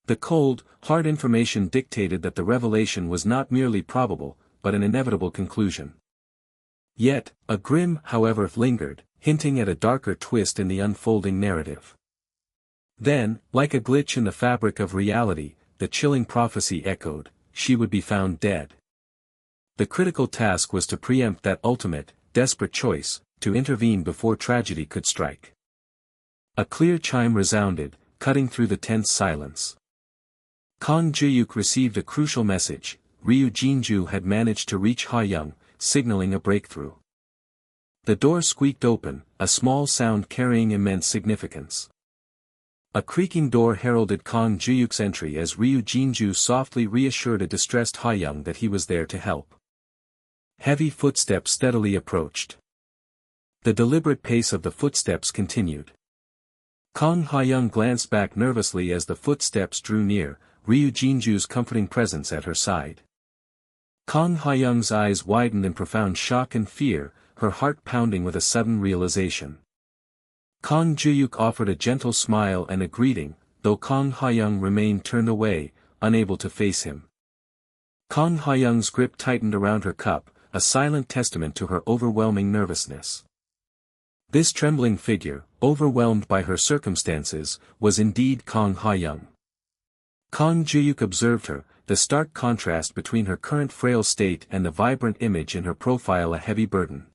The cold, hard information dictated that the revelation was not merely probable, but an inevitable conclusion. Yet, a grim, however, lingered, hinting at a darker twist in the unfolding narrative. Then, like a glitch in the fabric of reality, the chilling prophecy echoed: she would be found dead. The critical task was to preempt that ultimate, desperate choice, to intervene before tragedy could strike. A clear chime resounded, cutting through the tense silence. Kang Juhyuk received a crucial message: Ryu Jinju had managed to reach Ha-young, signaling a breakthrough. The door squeaked open, a small sound carrying immense significance. A creaking door heralded Kang Juhyuk's entry as Ryu Jinju softly reassured a distressed Ha-young that he was there to help. Heavy footsteps steadily approached. The deliberate pace of the footsteps continued. Kang Ha-young glanced back nervously as the footsteps drew near, Ryu Jinju's comforting presence at her side. Kang Ha-young's eyes widened in profound shock and fear, her heart pounding with a sudden realization. Kang Juhyuk offered a gentle smile and a greeting, though Kang Ha-young remained turned away, unable to face him. Kang Ha-young's grip tightened around her cup, a silent testament to her overwhelming nervousness. This trembling figure, overwhelmed by her circumstances, was indeed Kang Ha-young. Kang Juhyuk observed her, the stark contrast between her current frail state and the vibrant image in her profile a heavy burden.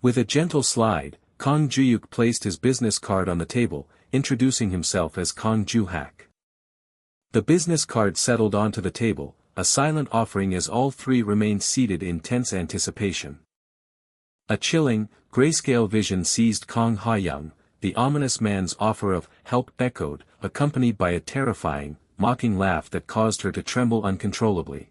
With a gentle slide, Kang Juhyuk placed his business card on the table, introducing himself as Kang Juhyuk. The business card settled onto the table, a silent offering as all three remained seated in tense anticipation. A chilling, grayscale vision seized Kang Ha-young, the ominous man's offer of help echoed, accompanied by a terrifying, mocking laugh that caused her to tremble uncontrollably.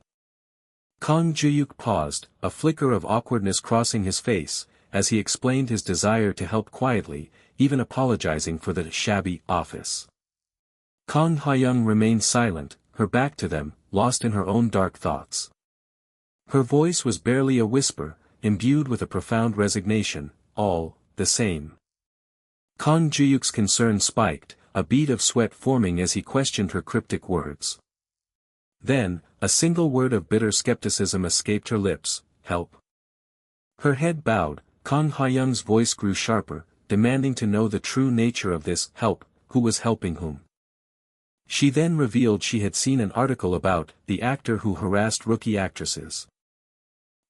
Kang Juhyuk paused, a flicker of awkwardness crossing his face, as he explained his desire to help quietly, even apologizing for the shabby office. Kang Hyung remained silent, her back to them, lost in her own dark thoughts. Her voice was barely a whisper, imbued with a profound resignation, all the same. Kang Juhyuk's concern spiked, a bead of sweat forming as he questioned her cryptic words. Then, a single word of bitter skepticism escaped her lips, help. Her head bowed, Kang Hyung's voice grew sharper, demanding to know the true nature of this help, who was helping whom. She then revealed she had seen an article about the actor who harassed rookie actresses.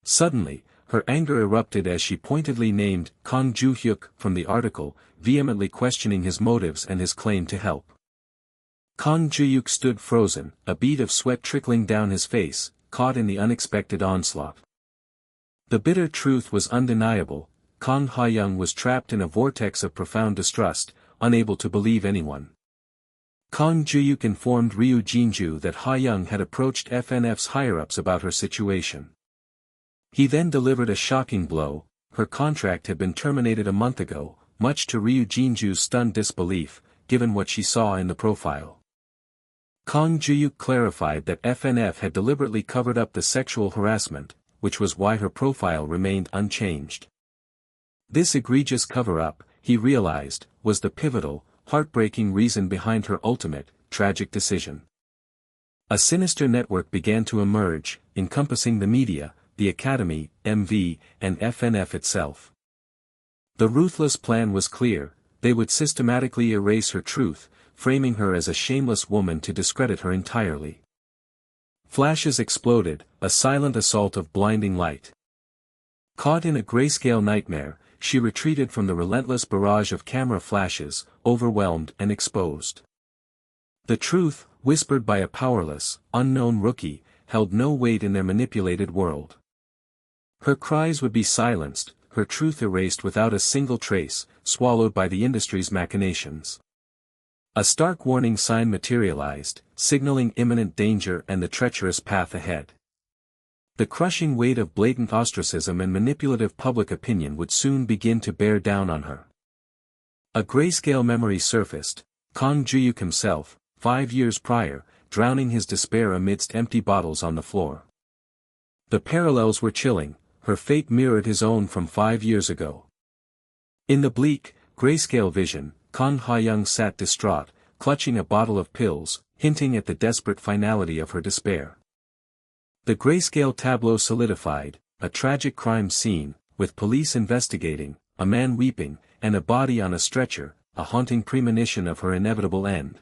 Suddenly, her anger erupted as she pointedly named Kang Juhyuk from the article, vehemently questioning his motives and his claim to help. Kang Juhyuk stood frozen, a bead of sweat trickling down his face, caught in the unexpected onslaught. The bitter truth was undeniable, Kang Hyung was trapped in a vortex of profound distrust, unable to believe anyone. Kang Juhyuk informed Ryu Jinju that Hyung had approached FNF's higher-ups about her situation. He then delivered a shocking blow, her contract had been terminated a month ago, much to Ryu Jinju's stunned disbelief, given what she saw in the profile. Kang Juhyuk clarified that FNF had deliberately covered up the sexual harassment, which was why her profile remained unchanged. This egregious cover-up, he realized, was the pivotal, heartbreaking reason behind her ultimate, tragic decision. A sinister network began to emerge, encompassing the media, the Academy, MV, and FNF itself. The ruthless plan was clear, they would systematically erase her truth, framing her as a shameless woman to discredit her entirely. Flashes exploded, a silent assault of blinding light. Caught in a grayscale nightmare, she retreated from the relentless barrage of camera flashes, overwhelmed and exposed. The truth, whispered by a powerless, unknown rookie, held no weight in their manipulated world. Her cries would be silenced, her truth erased without a single trace, swallowed by the industry's machinations. A stark warning sign materialized, signaling imminent danger and the treacherous path ahead. The crushing weight of blatant ostracism and manipulative public opinion would soon begin to bear down on her. A grayscale memory surfaced, Kang Juhyuk himself, 5 years prior, drowning his despair amidst empty bottles on the floor. The parallels were chilling, her fate mirrored his own from 5 years ago. In the bleak, grayscale vision, Kang Hyung sat distraught, clutching a bottle of pills, hinting at the desperate finality of her despair. The grayscale tableau solidified, a tragic crime scene, with police investigating, a man weeping, and a body on a stretcher, a haunting premonition of her inevitable end.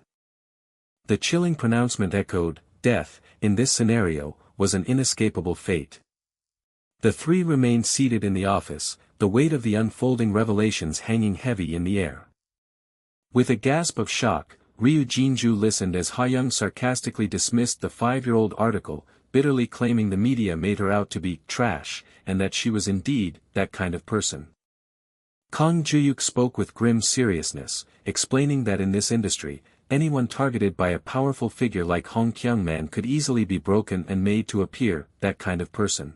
The chilling pronouncement echoed, death, in this scenario, was an inescapable fate. The three remained seated in the office, the weight of the unfolding revelations hanging heavy in the air. With a gasp of shock, Ryu Jinju listened as Hyung sarcastically dismissed the 5-year-old article, bitterly claiming the media made her out to be trash, and that she was indeed that kind of person. Kang Juhyuk spoke with grim seriousness, explaining that in this industry, anyone targeted by a powerful figure like Hong Kyung-man could easily be broken and made to appear that kind of person.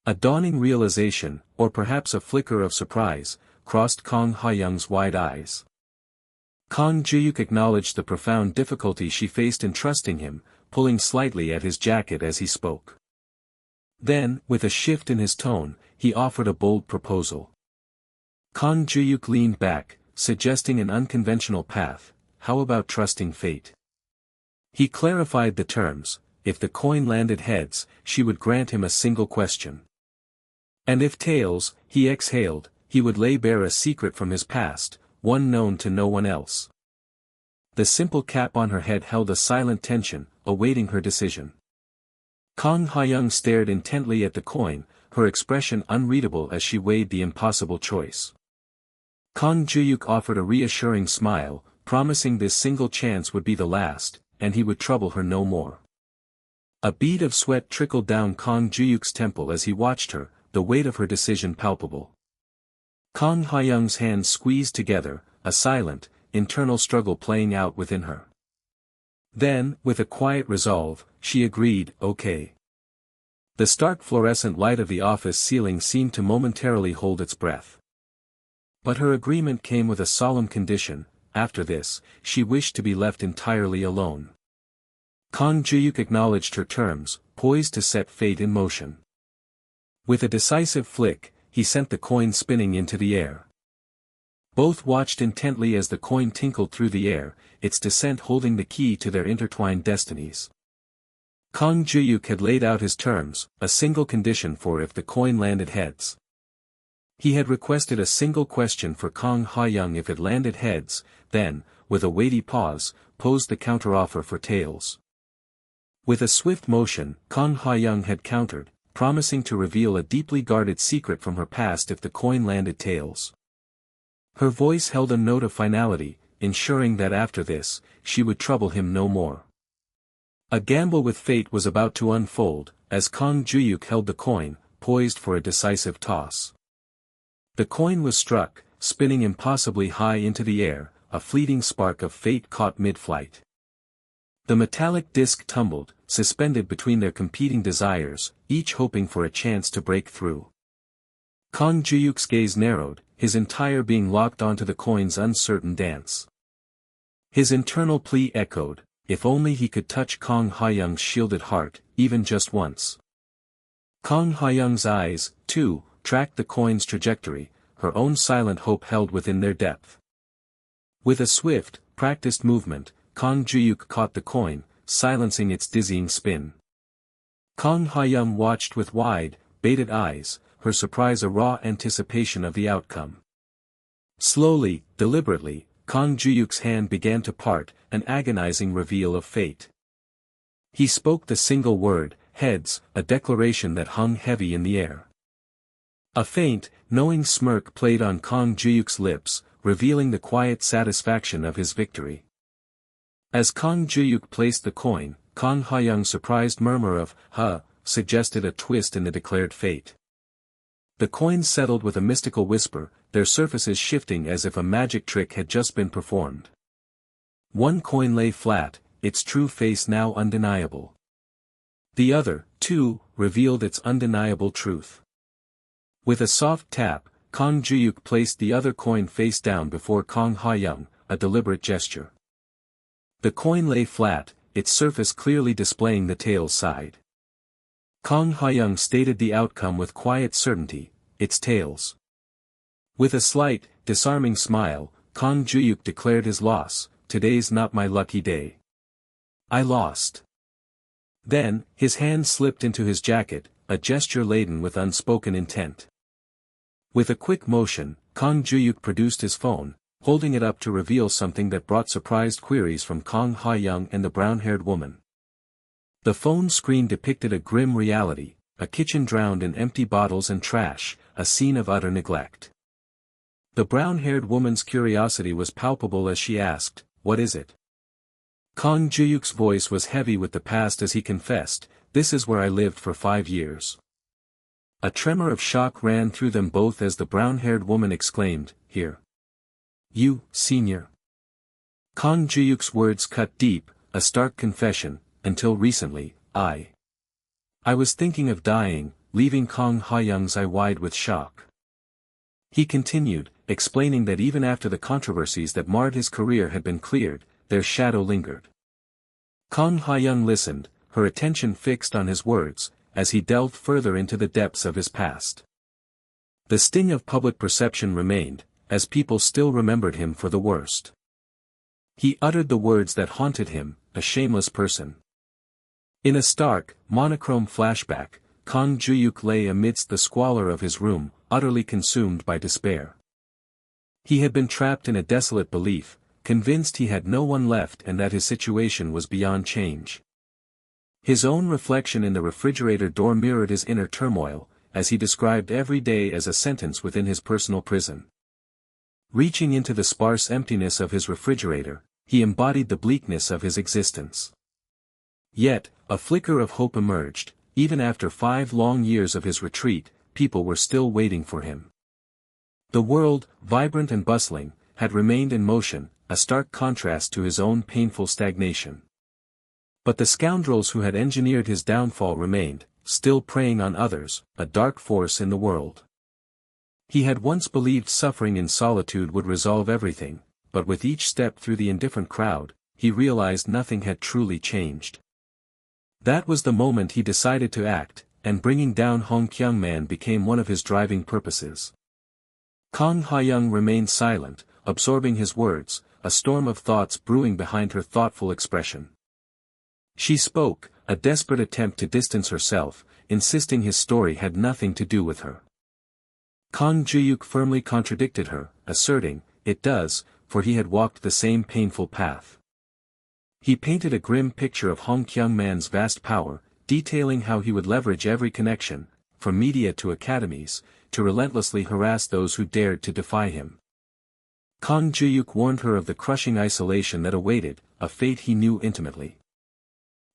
A dawning realization, or perhaps a flicker of surprise, crossed Kang Hyung's wide eyes. Kang Juhyuk acknowledged the profound difficulty she faced in trusting him, pulling slightly at his jacket as he spoke. Then, with a shift in his tone, he offered a bold proposal. Kang Juhyuk leaned back, suggesting an unconventional path. How about trusting fate? He clarified the terms. If the coin landed heads, she would grant him a single question. And if tails, he exhaled, he would lay bare a secret from his past, one known to no one else. The simple cap on her head held a silent tension, awaiting her decision. Kang Hyung stared intently at the coin, her expression unreadable as she weighed the impossible choice. Kang Juhyuk offered a reassuring smile, promising this single chance would be the last, and he would trouble her no more. A bead of sweat trickled down Kang Juhyuk's temple as he watched her, the weight of her decision palpable. Kang Hyung's hands squeezed together, a silent, internal struggle playing out within her. Then, with a quiet resolve, she agreed, okay. The stark fluorescent light of the office ceiling seemed to momentarily hold its breath. But her agreement came with a solemn condition: after this, she wished to be left entirely alone. Kang Juhyuk acknowledged her terms, poised to set fate in motion. With a decisive flick, he sent the coin spinning into the air. Both watched intently as the coin tinkled through the air, its descent holding the key to their intertwined destinies. Kang Juhyuk had laid out his terms, a single condition for if the coin landed heads. He had requested a single question for Kang Ha-young if it landed heads, then, with a weighty pause, posed the counteroffer for tails. With a swift motion, Kang Ha-young had countered, promising to reveal a deeply guarded secret from her past if the coin landed tails. Her voice held a note of finality, ensuring that after this, she would trouble him no more. A gamble with fate was about to unfold, as Kang Juhyuk held the coin, poised for a decisive toss. The coin was struck, spinning impossibly high into the air, a fleeting spark of fate caught mid-flight. The metallic disc tumbled, suspended between their competing desires, each hoping for a chance to break through. Kang Juhyuk's gaze narrowed, his entire being locked onto the coin's uncertain dance. His internal plea echoed: if only he could touch Kang Ha-young's shielded heart, even just once. Kang Ha-young's eyes, too, tracked the coin's trajectory, her own silent hope held within their depth. With a swift, practiced movement, Kang Juhyuk caught the coin, silencing its dizzying spin. Kang Ha-young watched with wide, bated eyes, her surprise a raw anticipation of the outcome. Slowly, deliberately, Kang Juhyuk's hand began to part, an agonizing reveal of fate. He spoke the single word, heads, a declaration that hung heavy in the air. A faint, knowing smirk played on Kang Juhyuk's lips, revealing the quiet satisfaction of his victory. As Kang Juhyuk placed the coin, Kang Ha-young's surprised murmur of, "huh," suggested a twist in the declared fate. The coins settled with a mystical whisper, their surfaces shifting as if a magic trick had just been performed. One coin lay flat, its true face now undeniable. The other, too, revealed its undeniable truth. With a soft tap, Kang Juhyuk placed the other coin face down before Kang Ha-young, a deliberate gesture. The coin lay flat, its surface clearly displaying the tails side. Kang Ha-young stated the outcome with quiet certainty: it's tails. With a slight, disarming smile, Kang Juhyuk declared his loss: today's not my lucky day. I lost. Then, his hand slipped into his jacket, a gesture laden with unspoken intent. With a quick motion, Kang Juhyuk produced his phone, holding it up to reveal something that brought surprised queries from Kang Ha-young and the brown-haired woman. The phone screen depicted a grim reality, a kitchen drowned in empty bottles and trash, a scene of utter neglect. The brown-haired woman's curiosity was palpable as she asked, "What is it?" Kang Juhyuk's voice was heavy with the past as he confessed, "This is where I lived for 5 years." A tremor of shock ran through them both as the brown-haired woman exclaimed, "Here. You, senior." Kang Juhyuk's words cut deep, a stark confession: until recently, I was thinking of dying, leaving Kang Ha-young's eye wide with shock. He continued, explaining that even after the controversies that marred his career had been cleared, their shadow lingered. Kang Ha-young listened, her attention fixed on his words, as he delved further into the depths of his past. The sting of public perception remained, as people still remembered him for the worst. He uttered the words that haunted him, a shameless person. In a stark, monochrome flashback, Kang Juhyuk lay amidst the squalor of his room, utterly consumed by despair. He had been trapped in a desolate belief, convinced he had no one left and that his situation was beyond change. His own reflection in the refrigerator door mirrored his inner turmoil, as he described every day as a sentence within his personal prison. Reaching into the sparse emptiness of his refrigerator, he embodied the bleakness of his existence. Yet, a flicker of hope emerged: even after 5 long years of his retreat, people were still waiting for him. The world, vibrant and bustling, had remained in motion, a stark contrast to his own painful stagnation. But the scoundrels who had engineered his downfall remained, still preying on others, a dark force in the world. He had once believed suffering in solitude would resolve everything, but with each step through the indifferent crowd, he realized nothing had truly changed. That was the moment he decided to act, and bringing down Hong Kyung-man became one of his driving purposes. Kang Juhyuk remained silent, absorbing his words, a storm of thoughts brewing behind her thoughtful expression. She spoke, a desperate attempt to distance herself, insisting his story had nothing to do with her. Kang Juhyuk firmly contradicted her, asserting, it does, for he had walked the same painful path. He painted a grim picture of Hong Kyung-man's vast power, detailing how he would leverage every connection, from media to academies, to relentlessly harass those who dared to defy him. Kang Juhyuk warned her of the crushing isolation that awaited, a fate he knew intimately.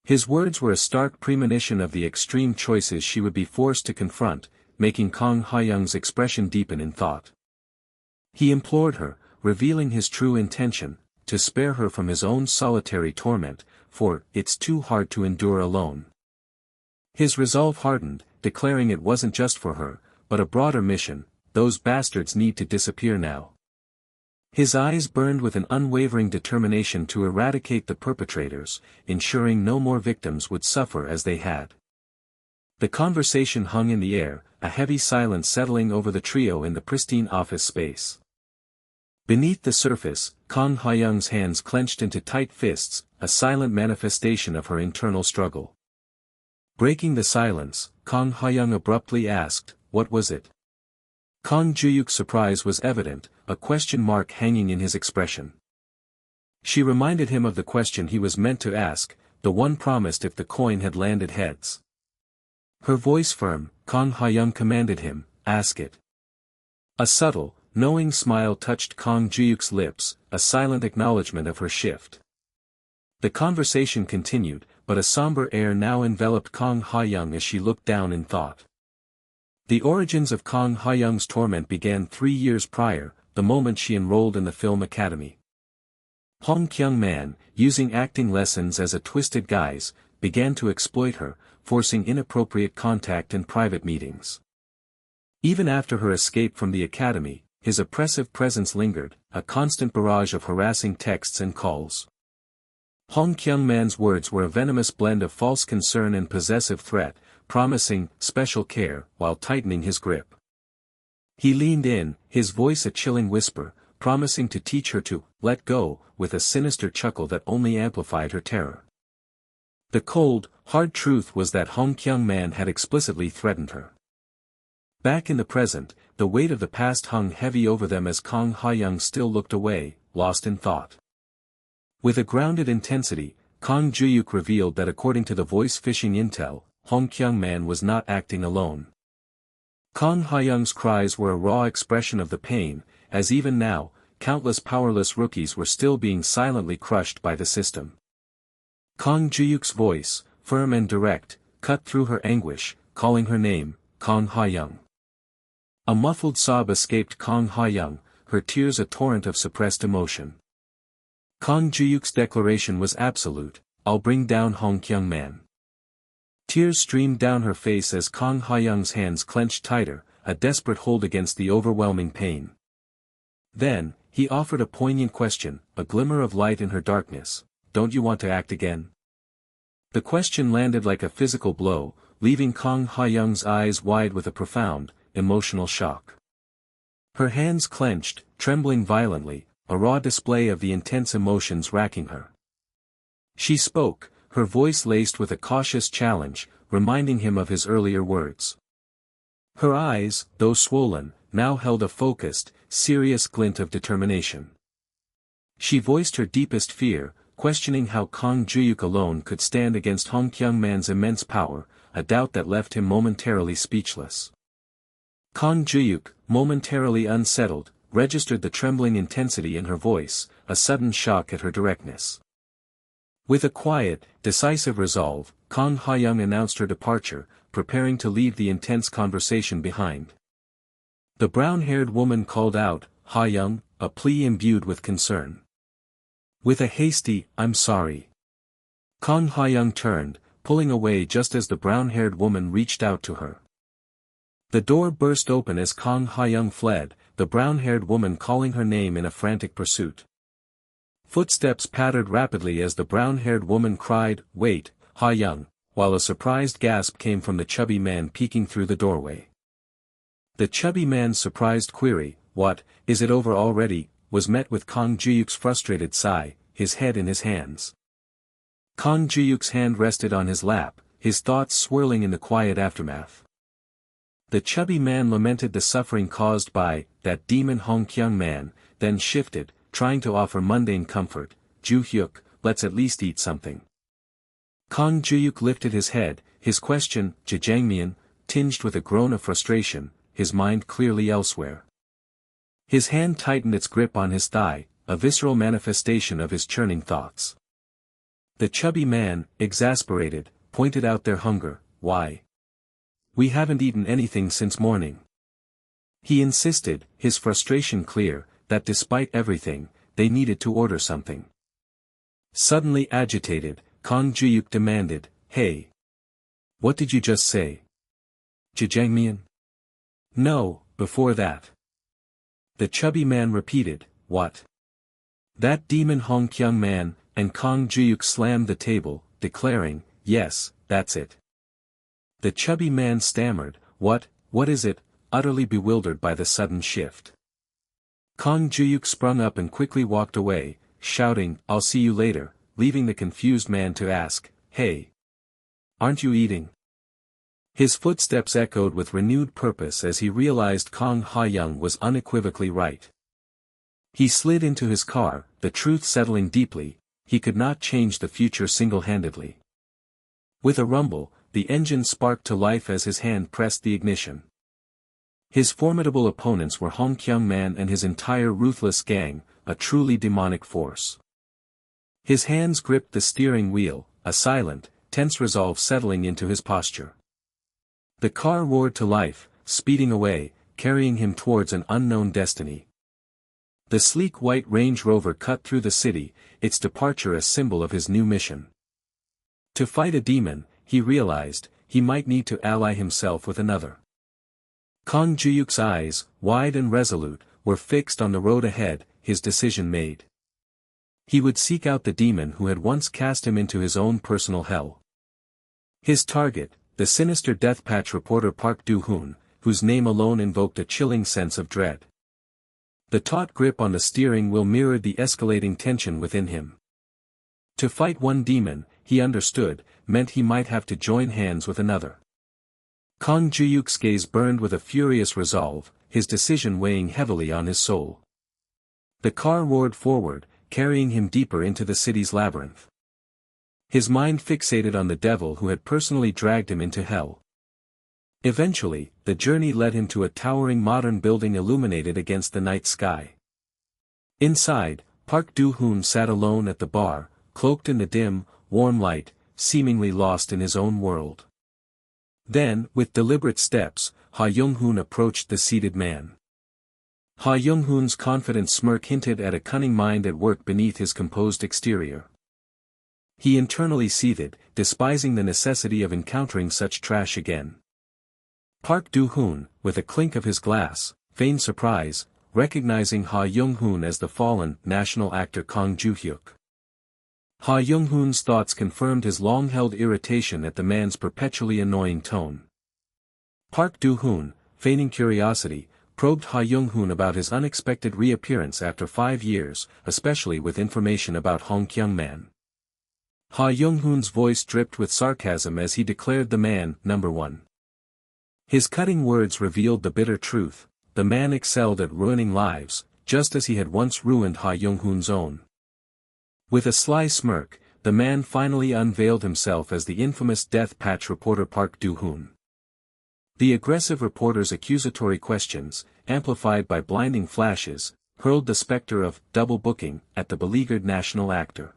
His words were a stark premonition of the extreme choices she would be forced to confront, making Kang Juhyuk's expression deepen in thought. He implored her, revealing his true intention, to spare her from his own solitary torment, for it's too hard to endure alone. His resolve hardened, declaring it wasn't just for her, but a broader mission. Those bastards need to disappear now. His eyes burned with an unwavering determination to eradicate the perpetrators, ensuring no more victims would suffer as they had. The conversation hung in the air, a heavy silence settling over the trio in the pristine office space. Beneath the surface, Kang Juhyuk's hands clenched into tight fists, a silent manifestation of her internal struggle. Breaking the silence, Kang Juhyuk abruptly asked, "What was it?" Kang Juhyuk's surprise was evident, a question mark hanging in his expression. She reminded him of the question he was meant to ask, the one promised if the coin had landed heads. Her voice firm, Kang Juhyuk commanded him, "Ask it." A subtle, knowing smile touched Kang Juhyuk's lips, a silent acknowledgement of her shift. The conversation continued, but a somber air now enveloped Kang Juhyuk as she looked down in thought. The origins of Kang Juhyuk's torment began 3 years prior, the moment she enrolled in the film academy. Hong Kyung-man, using acting lessons as a twisted guise, began to exploit her, forcing inappropriate contact in private meetings. Even after her escape from the academy, his oppressive presence lingered, a constant barrage of harassing texts and calls. Hong Kyung-man's words were a venomous blend of false concern and possessive threat, promising special care while tightening his grip. He leaned in, his voice a chilling whisper, promising to teach her to let go, with a sinister chuckle that only amplified her terror. The cold, hard truth was that Hong Kyung-man had explicitly threatened her. Back in the present, the weight of the past hung heavy over them as Kang Juhyuk still looked away, lost in thought. With a grounded intensity, Kang Juhyuk revealed that according to the voice phishing intel, Hong Kyung-man was not acting alone. Kang Juhyuk's cries were a raw expression of the pain, as even now, countless powerless rookies were still being silently crushed by the system. Kang Juhyuk's voice, firm and direct, cut through her anguish, calling her name, Kang Juhyuk. A muffled sob escaped Kang Juhyuk, her tears a torrent of suppressed emotion. Kang Juhyuk's declaration was absolute, "I'll bring down Hong Kyung-man." Tears streamed down her face as Kang Juhyuk's hands clenched tighter, a desperate hold against the overwhelming pain. Then, he offered a poignant question, a glimmer of light in her darkness, "Don't you want to act again?" The question landed like a physical blow, leaving Kang Juhyuk's eyes wide with a profound, emotional shock. Her hands clenched, trembling violently, a raw display of the intense emotions racking her. She spoke, her voice laced with a cautious challenge, reminding him of his earlier words. Her eyes, though swollen, now held a focused, serious glint of determination. She voiced her deepest fear, questioning how Kang Juhyuk alone could stand against Hong Kyung-man's immense power, a doubt that left him momentarily speechless. Kang Juhyuk, momentarily unsettled, registered the trembling intensity in her voice, a sudden shock at her directness. With a quiet, decisive resolve, Kang Juhyuk announced her departure, preparing to leave the intense conversation behind. The brown-haired woman called out, "Juhyuk," a plea imbued with concern. With a hasty, "I'm sorry." Kang Juhyuk turned, pulling away just as the brown-haired woman reached out to her. The door burst open as Kang Juhyuk fled, the brown-haired woman calling her name in a frantic pursuit. Footsteps pattered rapidly as the brown-haired woman cried, "Wait, Juhyuk," while a surprised gasp came from the chubby man peeking through the doorway. The chubby man's surprised query, "What, is it over already?" was met with Kang Juhyuk's frustrated sigh, his head in his hands. Kang Juhyuk's hand rested on his lap, his thoughts swirling in the quiet aftermath. The chubby man lamented the suffering caused by that demon Hong Kyung man, then shifted, trying to offer mundane comfort. "Juhyuk, let's at least eat something." Kang Juhyuk lifted his head, his question, "Jjajangmyeon," tinged with a groan of frustration, his mind clearly elsewhere. His hand tightened its grip on his thigh, a visceral manifestation of his churning thoughts. The chubby man, exasperated, pointed out their hunger. "Why? We haven't eaten anything since morning." He insisted, his frustration clear, that despite everything, they needed to order something. Suddenly agitated, Kang Juhyuk demanded, "Hey! What did you just say? Jjajangmyeon?" "No, before that." The chubby man repeated, "What?" "That demon Hong Kyung man," and Kang Juhyuk slammed the table, declaring, "Yes, that's it." The chubby man stammered, What is it?" utterly bewildered by the sudden shift. Kang Juhyuk sprung up and quickly walked away, shouting, "I'll see you later," leaving the confused man to ask, "Hey! Aren't you eating?" His footsteps echoed with renewed purpose as he realized Kang Juhyuk was unequivocally right. He slid into his car, the truth settling deeply, he could not change the future single-handedly. With a rumble, the engine sparked to life as his hand pressed the ignition. His formidable opponents were Hong Kyung Man and his entire ruthless gang, a truly demonic force. His hands gripped the steering wheel, a silent, tense resolve settling into his posture. The car roared to life, speeding away, carrying him towards an unknown destiny. The sleek white Range Rover cut through the city, its departure a symbol of his new mission. To fight a demon, he realized, he might need to ally himself with another. Kang Juhyuk's eyes, wide and resolute, were fixed on the road ahead, his decision made. He would seek out the demon who had once cast him into his own personal hell. His target, the sinister Deathpatch reporter Park Do-hoon, whose name alone invoked a chilling sense of dread. The taut grip on the steering wheel mirrored the escalating tension within him. To fight one demon, he understood, meant he might have to join hands with another. Kang Juhyuk's gaze burned with a furious resolve, his decision weighing heavily on his soul. The car roared forward, carrying him deeper into the city's labyrinth. His mind fixated on the devil who had personally dragged him into hell. Eventually, the journey led him to a towering modern building illuminated against the night sky. Inside, Park Do-hoon sat alone at the bar, cloaked in the dim, warm light, seemingly lost in his own world. Then, with deliberate steps, Ha Young-hoon approached the seated man. Ha Young-hoon's confident smirk hinted at a cunning mind at work beneath his composed exterior. He internally seethed, despising the necessity of encountering such trash again. Park Do-hoon, with a clink of his glass, feigned surprise, recognizing Ha Young-hoon as the fallen, national actor Kang Juhyuk. Ha Young-hoon's thoughts confirmed his long-held irritation at the man's perpetually annoying tone. Park Do-hoon, feigning curiosity, probed Ha Young-hoon about his unexpected reappearance after 5 years, especially with information about Hong Kyung Man. Ha Young-hoon's voice dripped with sarcasm as he declared the man, number one. His cutting words revealed the bitter truth, the man excelled at ruining lives, just as he had once ruined Ha Young-hoon's own. With a sly smirk, the man finally unveiled himself as the infamous Deathpatch reporter Park Do-hoon. The aggressive reporter's accusatory questions, amplified by blinding flashes, hurled the specter of double booking at the beleaguered national actor.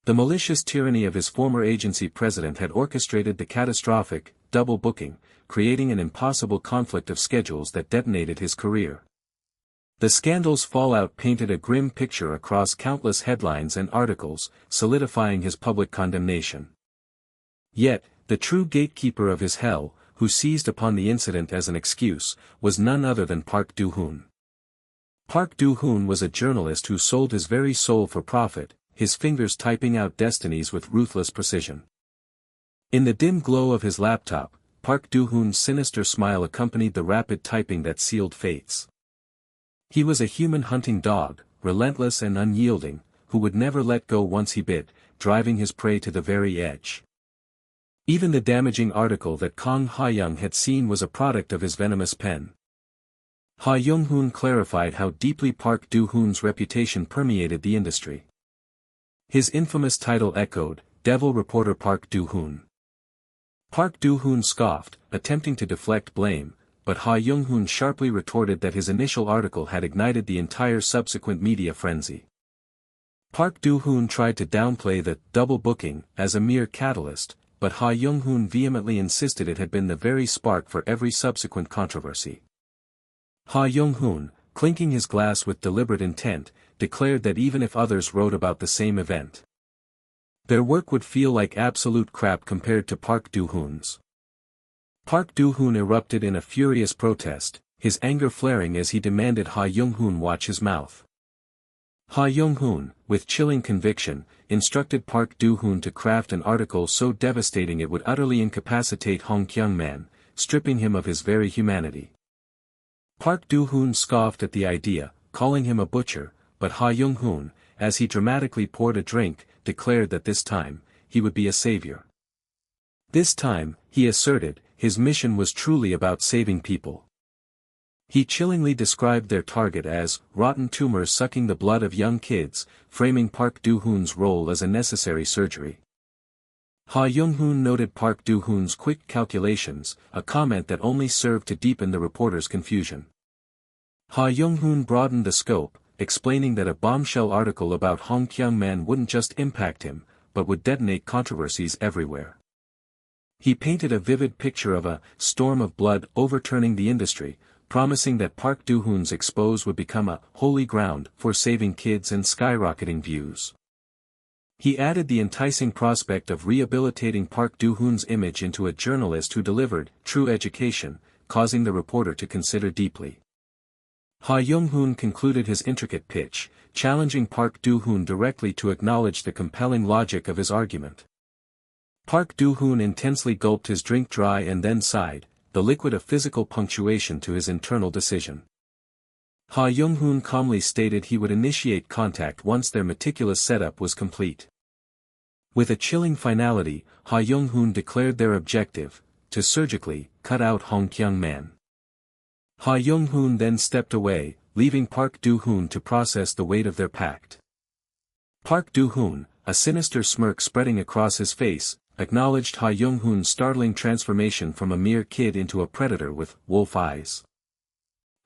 The malicious tyranny of his former agency president had orchestrated the catastrophic double booking, creating an impossible conflict of schedules that detonated his career. The scandal's fallout painted a grim picture across countless headlines and articles, solidifying his public condemnation. Yet, the true gatekeeper of his hell, who seized upon the incident as an excuse, was none other than Park Do-hoon. Park Do-hoon was a journalist who sold his very soul for profit, his fingers typing out destinies with ruthless precision. In the dim glow of his laptop, Park Do-hoon's sinister smile accompanied the rapid typing that sealed fates. He was a human hunting dog, relentless and unyielding, who would never let go once he bit, driving his prey to the very edge. Even the damaging article that Kang Juhyuk had seen was a product of his venomous pen. Ha Young-hoon clarified how deeply Park Do-hoon's reputation permeated the industry. His infamous title echoed, "Devil Reporter Park Do-hoon." Park Do-hoon scoffed, attempting to deflect blame, but Ha Young-hoon sharply retorted that his initial article had ignited the entire subsequent media frenzy. Park Do-hoon tried to downplay the double booking as a mere catalyst, but Ha Young-hoon vehemently insisted it had been the very spark for every subsequent controversy. Ha Young-hoon, clinking his glass with deliberate intent, declared that even if others wrote about the same event, their work would feel like absolute crap compared to Park Do-hoon's. Park Do-hoon erupted in a furious protest, his anger flaring as he demanded Ha Young-hoon watch his mouth. Ha Young-hoon, with chilling conviction, instructed Park Do-hoon to craft an article so devastating it would utterly incapacitate Hong Kyung-man, stripping him of his very humanity. Park Do-hoon scoffed at the idea, calling him a butcher, but Ha Young-hoon, as he dramatically poured a drink, declared that this time, he would be a savior. This time, he asserted, his mission was truly about saving people. He chillingly described their target as rotten tumors sucking the blood of young kids, framing Park Do-hoon's role as a necessary surgery. Ha Young-hoon noted Park Do-hoon's quick calculations, a comment that only served to deepen the reporter's confusion. Ha Young-hoon broadened the scope, explaining that a bombshell article about Hong Kyung-man wouldn't just impact him, but would detonate controversies everywhere. He painted a vivid picture of a storm of blood overturning the industry, promising that Park Do-hoon's expose would become a holy ground for saving kids and skyrocketing views. He added the enticing prospect of rehabilitating Park Do-hoon's image into a journalist who delivered true education, causing the reporter to consider deeply. Ha Young-hoon concluded his intricate pitch, challenging Park Do-hoon directly to acknowledge the compelling logic of his argument. Park Do-hoon intensely gulped his drink dry and then sighed, the liquid of physical punctuation to his internal decision. Ha Young-hoon calmly stated he would initiate contact once their meticulous setup was complete. With a chilling finality, Ha Young-hoon declared their objective, to surgically cut out Hong Kyung-man. Ha Young-hoon then stepped away, leaving Park Do-hoon to process the weight of their pact. Park Do-hoon, a sinister smirk spreading across his face, acknowledged Ha Young-hoon's startling transformation from a mere kid into a predator with wolf eyes.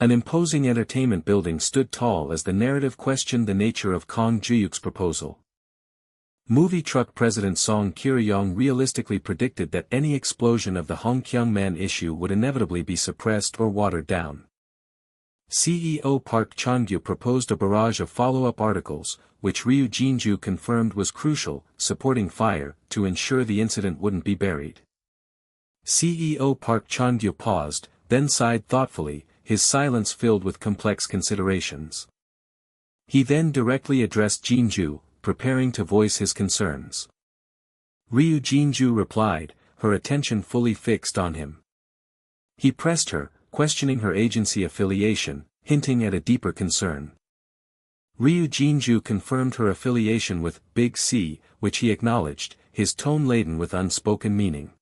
An imposing entertainment building stood tall as the narrative questioned the nature of Kang Juhyuk's proposal. Movie truck president Song Kye-ryong realistically predicted that any explosion of the Hong Kyung-man issue would inevitably be suppressed or watered down. CEO Park Chan-gyu proposed a barrage of follow-up articles, which Ryu Jin-ju confirmed was crucial, supporting fire, to ensure the incident wouldn't be buried. CEO Park Chan-gyu paused, then sighed thoughtfully, his silence filled with complex considerations. He then directly addressed Jin-ju, preparing to voice his concerns. Ryu Jin-ju replied, her attention fully fixed on him. He pressed her, questioning her agency affiliation, hinting at a deeper concern. Ryu Jin-ju confirmed her affiliation with Big C, which he acknowledged, his tone laden with unspoken meaning.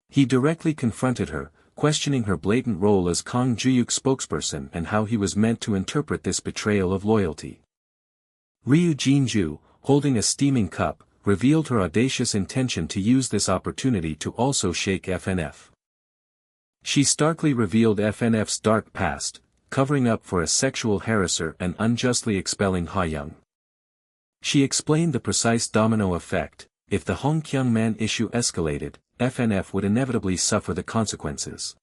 He directly confronted her, questioning her blatant role as Kang Juhyuk's spokesperson and how he was meant to interpret this betrayal of loyalty. Ryu Jin-ju, holding a steaming cup, revealed her audacious intention to use this opportunity to also shake FNF. She starkly revealed FNF's dark past, covering up for a sexual harasser and unjustly expelling Ha Young. She explained the precise domino effect: if the Hong Kyung-man issue escalated, FNF would inevitably suffer the consequences.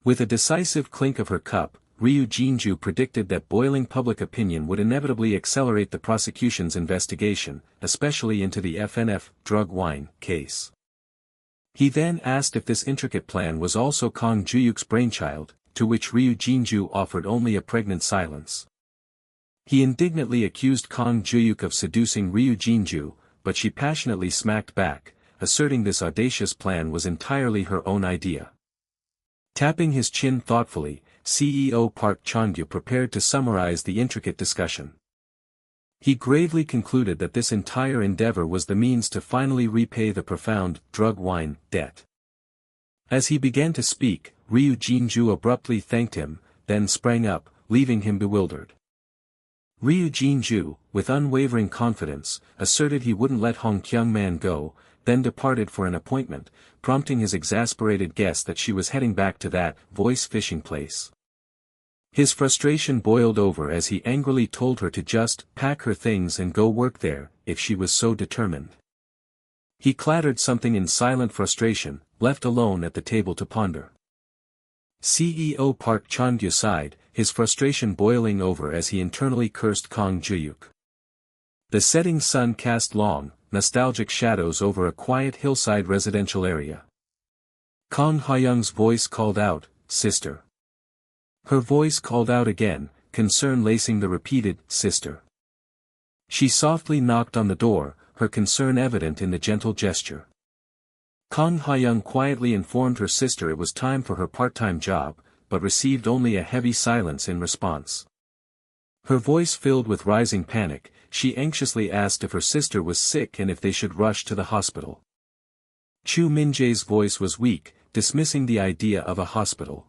With a decisive clink of her cup, Ryu Jin-ju predicted that boiling public opinion would inevitably accelerate the prosecution's investigation, especially into the FNF drug wine case. He then asked if this intricate plan was also Kang Juhyuk's brainchild, to which Ryu Jinju offered only a pregnant silence. He indignantly accused Kang Juhyuk of seducing Ryu Jinju, but she passionately smacked back, asserting this audacious plan was entirely her own idea. Tapping his chin thoughtfully, CEO Park Chan-gyu prepared to summarize the intricate discussion. He gravely concluded that this entire endeavor was the means to finally repay the profound drug wine debt. As he began to speak, Ryu Jinju abruptly thanked him, then sprang up, leaving him bewildered. Ryu Jinju, with unwavering confidence, asserted he wouldn't let Hong Kyung-man go, then departed for an appointment, prompting his exasperated guest that she was heading back to that voice fishing place. His frustration boiled over as he angrily told her to just pack her things and go work there, if she was so determined. He clattered something in silent frustration, left alone at the table to ponder. CEO Park Chan-gyu sighed, his frustration boiling over as he internally cursed Kang Juhyuk. The setting sun cast long, nostalgic shadows over a quiet hillside residential area. Kang Ha-young's voice called out, "Sister." Her voice called out again, concern lacing the repeated, "Sister." She softly knocked on the door, her concern evident in the gentle gesture. Kang Ha-young quietly informed her sister it was time for her part-time job, but received only a heavy silence in response. Her voice filled with rising panic, she anxiously asked if her sister was sick and if they should rush to the hospital. Chu Min-jae's voice was weak, dismissing the idea of a hospital.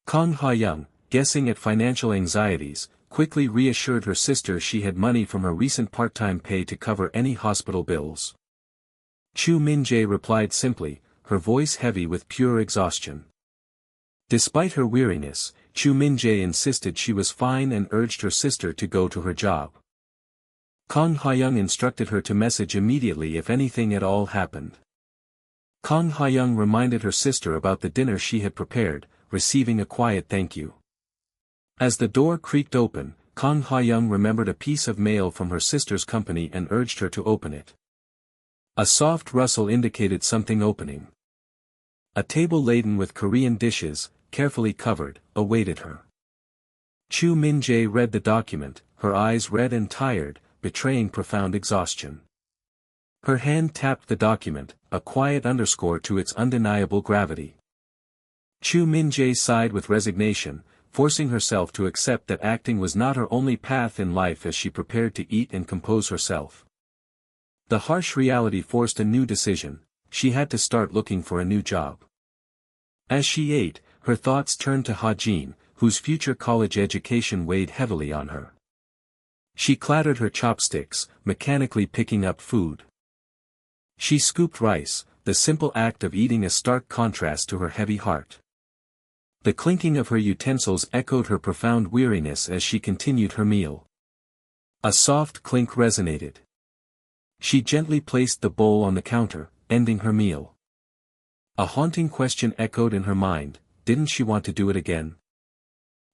Kang Ha-young, guessing at financial anxieties, quickly reassured her sister she had money from her recent part-time pay to cover any hospital bills. Chu Min-jae replied simply, her voice heavy with pure exhaustion. Despite her weariness, Chu Min-jae insisted she was fine and urged her sister to go to her job. Kang Ha-young instructed her to message immediately if anything at all happened. Kang Ha-young reminded her sister about the dinner she had prepared, receiving a quiet thank you. As the door creaked open, Kang Ha-young remembered a piece of mail from her sister's company and urged her to open it. A soft rustle indicated something opening. A table laden with Korean dishes, carefully covered, awaited her. Chu Min-jae read the document, her eyes red and tired, betraying profound exhaustion. Her hand tapped the document, a quiet underscore to its undeniable gravity. Chu Min-jae sighed with resignation, forcing herself to accept that acting was not her only path in life as she prepared to eat and compose herself. The harsh reality forced a new decision, she had to start looking for a new job. As she ate, her thoughts turned to Ha-jin, whose future college education weighed heavily on her. She clattered her chopsticks, mechanically picking up food. She scooped rice, the simple act of eating a stark contrast to her heavy heart. The clinking of her utensils echoed her profound weariness as she continued her meal. A soft clink resonated. She gently placed the bowl on the counter, ending her meal. A haunting question echoed in her mind, didn't she want to do it again?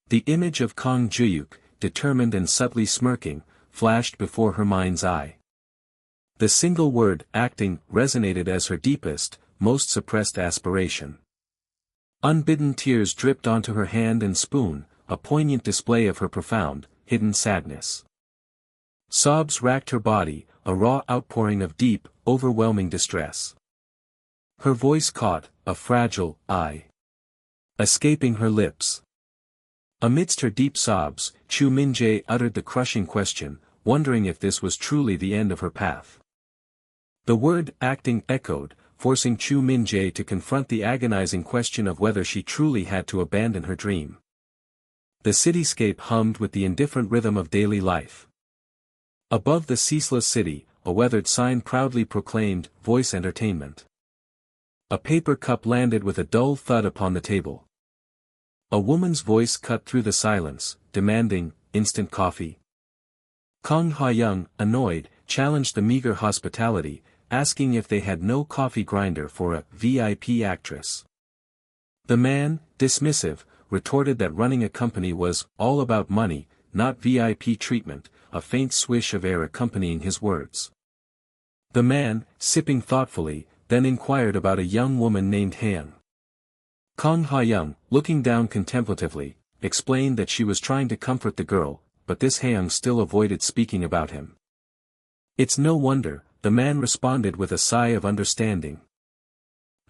The image of Kang Juhyuk, determined and subtly smirking, flashed before her mind's eye. The single word, acting, resonated as her deepest, most suppressed aspiration. Unbidden tears dripped onto her hand and spoon, a poignant display of her profound, hidden sadness. Sobs racked her body, a raw outpouring of deep, overwhelming distress. Her voice caught, a fragile, escaping her lips. Amidst her deep sobs, Chu Min-jae uttered the crushing question, wondering if this was truly the end of her path. The word acting echoed, forcing Chu Min-jae to confront the agonizing question of whether she truly had to abandon her dream. The cityscape hummed with the indifferent rhythm of daily life. Above the ceaseless city, a weathered sign proudly proclaimed, "Voice Entertainment." A paper cup landed with a dull thud upon the table. A woman's voice cut through the silence, demanding, "Instant coffee?" Kang Ha-young, annoyed, challenged the meager hospitality, asking if they had no coffee grinder for a VIP actress. The man, dismissive, retorted that running a company was all about money, not VIP treatment, a faint swish of air accompanying his words. The man, sipping thoughtfully, then inquired about a young woman named Hyung. Kang Juhyuk, looking down contemplatively, explained that she was trying to comfort the girl, but this Hyung still avoided speaking about him. "It's no wonder," the man responded with a sigh of understanding.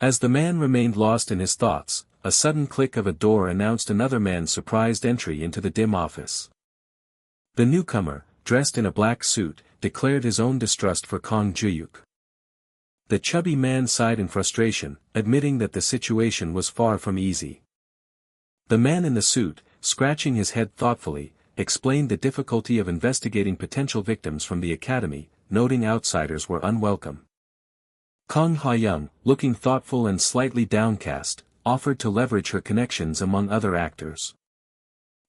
As the man remained lost in his thoughts, a sudden click of a door announced another man's surprised entry into the dim office. The newcomer, dressed in a black suit, declared his own distrust for Kang Juhyuk. The chubby man sighed in frustration, admitting that the situation was far from easy. The man in the suit, scratching his head thoughtfully, explained the difficulty of investigating potential victims from the academy, noting outsiders were unwelcome. Kang Juhyuk, looking thoughtful and slightly downcast, offered to leverage her connections among other actors.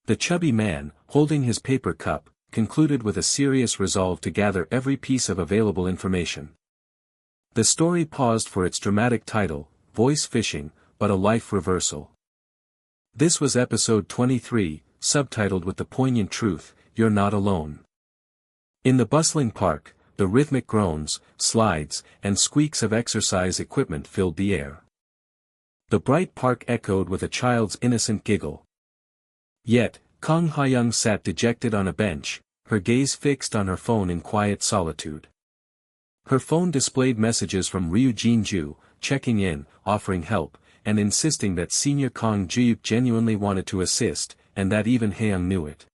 The chubby man, holding his paper cup, concluded with a serious resolve to gather every piece of available information. The story paused for its dramatic title, Voice Phishing, but a life reversal. This was episode 23, subtitled with the poignant truth, You're Not Alone. In the bustling park, the rhythmic groans, slides, and squeaks of exercise equipment filled the air. The bright park echoed with a child's innocent giggle. Yet, Kang Juhyuk sat dejected on a bench, her gaze fixed on her phone in quiet solitude. Her phone displayed messages from Ryu Jinju, checking in, offering help, and insisting that senior Kang Juhyuk genuinely wanted to assist, and that even Hyung knew it.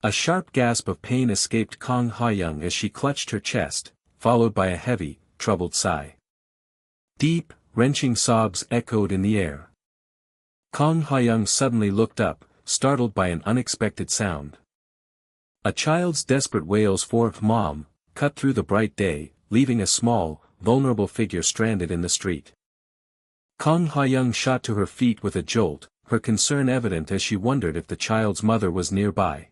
A sharp gasp of pain escaped Kang Juhyuk as she clutched her chest, followed by a heavy, troubled sigh. Deep, wrenching sobs echoed in the air. Kang Juhyuk suddenly looked up, startled by an unexpected sound. A child's desperate wails for "Mom" cut through the bright day, leaving a small, vulnerable figure stranded in the street. Kang Juhyuk shot to her feet with a jolt, her concern evident as she wondered if the child's mother was nearby.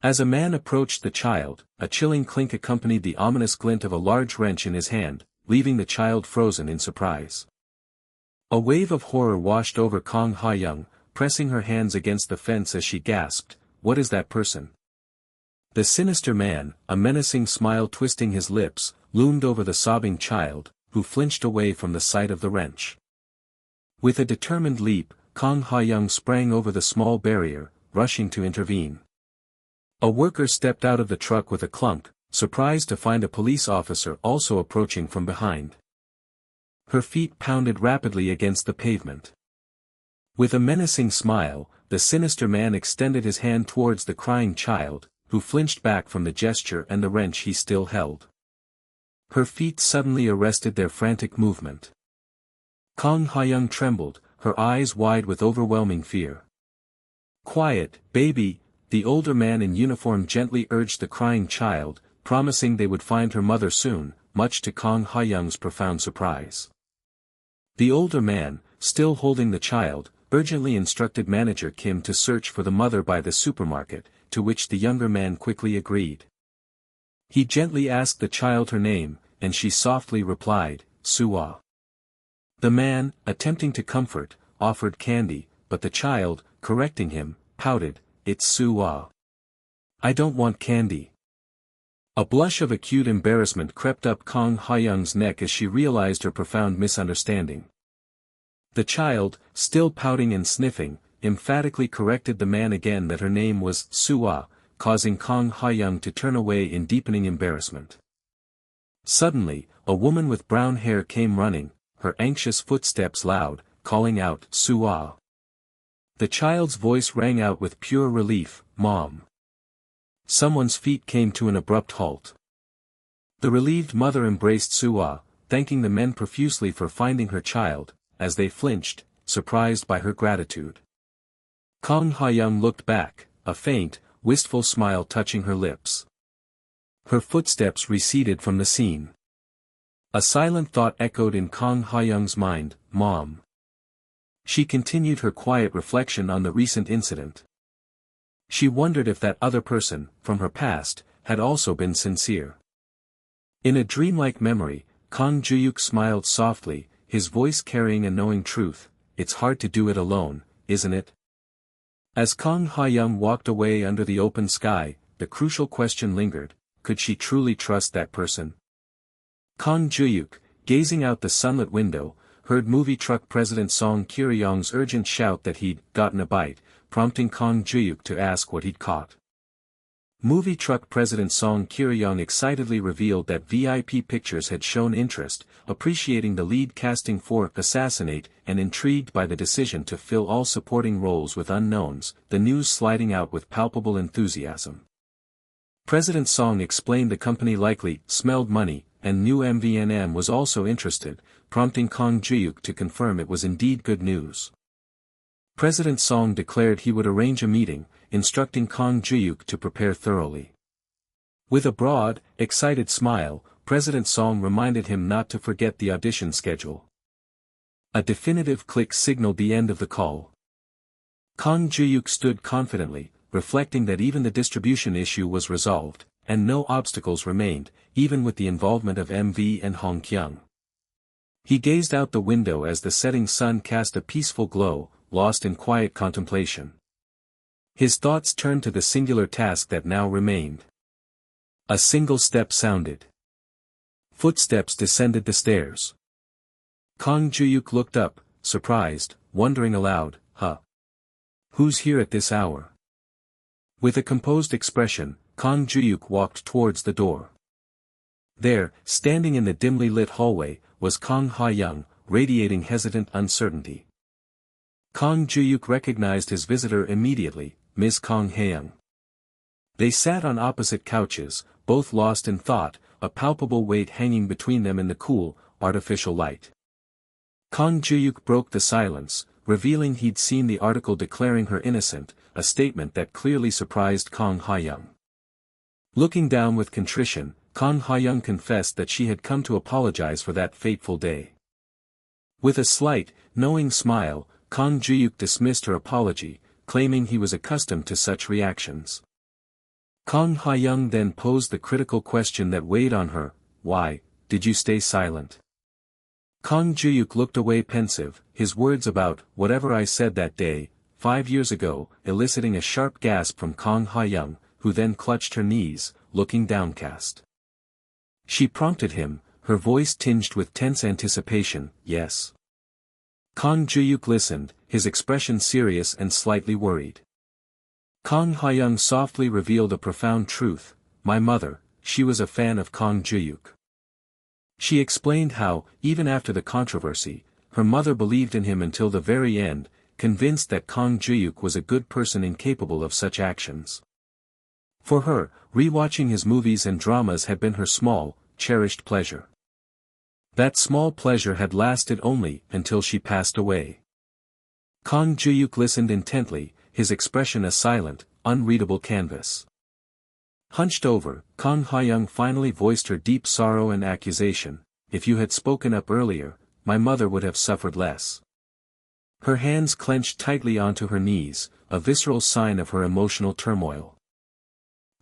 As a man approached the child, a chilling clink accompanied the ominous glint of a large wrench in his hand, leaving the child frozen in surprise. A wave of horror washed over Kang Juhyuk, pressing her hands against the fence as she gasped, "What is that person?" The sinister man, a menacing smile twisting his lips, loomed over the sobbing child, who flinched away from the sight of the wrench. With a determined leap, Kang Juhyuk sprang over the small barrier, rushing to intervene. A worker stepped out of the truck with a clunk, surprised to find a police officer also approaching from behind. Her feet pounded rapidly against the pavement. With a menacing smile, the sinister man extended his hand towards the crying child, who flinched back from the gesture and the wrench he still held. Her feet suddenly arrested their frantic movement. Kang Juhyuk trembled, her eyes wide with overwhelming fear. "Quiet, baby," the older man in uniform gently urged the crying child, promising they would find her mother soon, much to Kang Juhyuk's profound surprise. The older man, still holding the child, urgently instructed manager Kim to search for the mother by the supermarket, to which the younger man quickly agreed. He gently asked the child her name, and she softly replied, "Suwa." The man, attempting to comfort, offered candy, but the child, correcting him, pouted, "It's Suwa. I don't want candy." A blush of acute embarrassment crept up Kang Juhyuk's neck as she realized her profound misunderstanding. The child, still pouting and sniffing, emphatically corrected the man again that her name was Suwa, causing Kang Juhyuk to turn away in deepening embarrassment. Suddenly, a woman with brown hair came running, her anxious footsteps loud, calling out, "Suwa." The child's voice rang out with pure relief, "Mom." Someone's feet came to an abrupt halt. The relieved mother embraced Suwa, thanking the men profusely for finding her child, as they flinched, surprised by her gratitude. Kang Juhyuk looked back, a faint, wistful smile touching her lips. Her footsteps receded from the scene. A silent thought echoed in Kang Juhyuk's mind, "Mom." She continued her quiet reflection on the recent incident. She wondered if that other person, from her past, had also been sincere. In a dreamlike memory, Kang Juhyuk smiled softly, his voice carrying a knowing truth, "It's hard to do it alone, isn't it?" As Kang Juhyuk walked away under the open sky, the crucial question lingered, could she truly trust that person? Kang Juhyuk, gazing out the sunlit window, heard movie truck President Song Kye-ryong's urgent shout that he'd gotten a bite, prompting Kang Juhyuk to ask what he'd caught. Movie truck President Song Kye-ryong excitedly revealed that VIP Pictures had shown interest, appreciating the lead casting for Assassinate and intrigued by the decision to fill all supporting roles with unknowns, the news sliding out with palpable enthusiasm. President Song explained the company likely smelled money, and knew MVNM was also interested, prompting Kang Juhyuk to confirm it was indeed good news. President Song declared he would arrange a meeting, instructing Kang Juhyuk to prepare thoroughly. With a broad, excited smile, President Song reminded him not to forget the audition schedule. A definitive click signaled the end of the call. Kang Juhyuk stood confidently, reflecting that even the distribution issue was resolved, and no obstacles remained, even with the involvement of MV and Hong Kyung. He gazed out the window as the setting sun cast a peaceful glow, lost in quiet contemplation. His thoughts turned to the singular task that now remained. A single step sounded. Footsteps descended the stairs. Kang Juhyuk looked up, surprised, wondering aloud, who's here at this hour? With a composed expression, Kang Juhyuk walked towards the door. There, standing in the dimly lit hallway, was Kang Ha-young, radiating hesitant uncertainty. Kang Juhyuk recognized his visitor immediately, Ms. Kang Ha-young. They sat on opposite couches, both lost in thought, a palpable weight hanging between them in the cool, artificial light. Kang Juhyuk broke the silence, revealing he'd seen the article declaring her innocent, a statement that clearly surprised Kang Ha-young. Looking down with contrition, Kang Ha-young confessed that she had come to apologize for that fateful day. With a slight, knowing smile, Kang Juhyuk dismissed her apology, claiming he was accustomed to such reactions. Kang Ha-young then posed the critical question that weighed on her, why, did you stay silent? Kang Juhyuk looked away pensive, his words about, whatever I said that day, 5 years ago, eliciting a sharp gasp from Kang Ha-young, who then clutched her knees, looking downcast. She prompted him, her voice tinged with tense anticipation, yes. Kang Juhyuk listened, his expression serious and slightly worried. Kang Ha-young softly revealed a profound truth, my mother, she was a fan of Kang Juhyuk. She explained how, even after the controversy, her mother believed in him until the very end, convinced that Kang Juhyuk was a good person incapable of such actions. For her, rewatching his movies and dramas had been her small, cherished pleasure. That small pleasure had lasted only until she passed away. Kang Juhyuk listened intently, his expression a silent, unreadable canvas. Hunched over, Kang Ha-young finally voiced her deep sorrow and accusation, if you had spoken up earlier, my mother would have suffered less. Her hands clenched tightly onto her knees, a visceral sign of her emotional turmoil.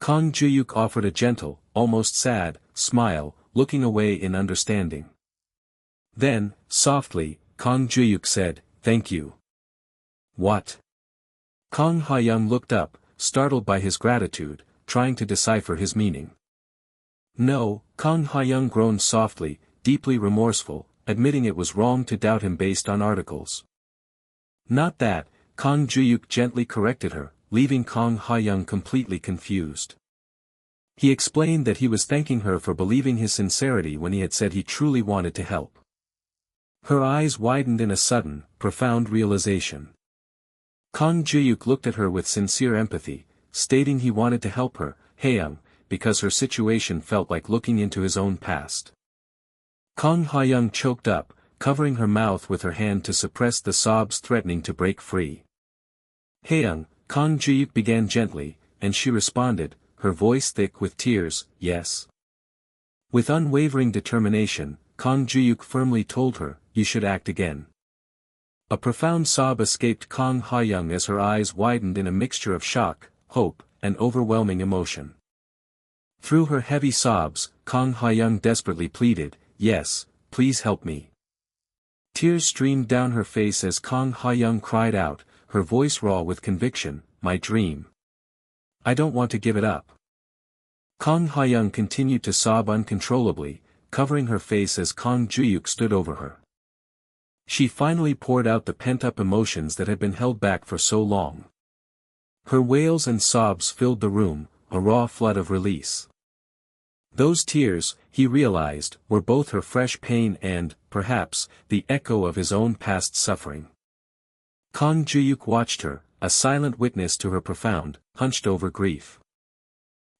Kang Juhyuk offered a gentle, almost sad, smile, looking away in understanding. Then, softly, Kang Juhyuk said, thank you. What? Kang Ha-young looked up, startled by his gratitude, trying to decipher his meaning. No, Kang Ha-young groaned softly, deeply remorseful, admitting it was wrong to doubt him based on articles. Not that, Kang Juhyuk gently corrected her, leaving Kang Ha-young completely confused. He explained that he was thanking her for believing his sincerity when he had said he truly wanted to help. Her eyes widened in a sudden, profound realization. Kang Juhyuk looked at her with sincere empathy, stating he wanted to help her, Ha-young, because her situation felt like looking into his own past. Kang Ha-young choked up, covering her mouth with her hand to suppress the sobs threatening to break free. Ha-young, Kang Juhyuk began gently, and she responded, her voice thick with tears, yes. With unwavering determination, Kang Juhyuk firmly told her, you should act again. A profound sob escaped Kang Ha-young as her eyes widened in a mixture of shock, hope, and overwhelming emotion. Through her heavy sobs, Kang Ha-young desperately pleaded, yes, please help me. Tears streamed down her face as Kang Ha-young cried out, her voice raw with conviction, my dream. I don't want to give it up. Kang Ha-young continued to sob uncontrollably, covering her face as Kang Juhyuk stood over her. She finally poured out the pent-up emotions that had been held back for so long. Her wails and sobs filled the room, a raw flood of release. Those tears, he realized, were both her fresh pain and, perhaps, the echo of his own past suffering. Kang Juhyuk watched her, a silent witness to her profound, hunched-over grief.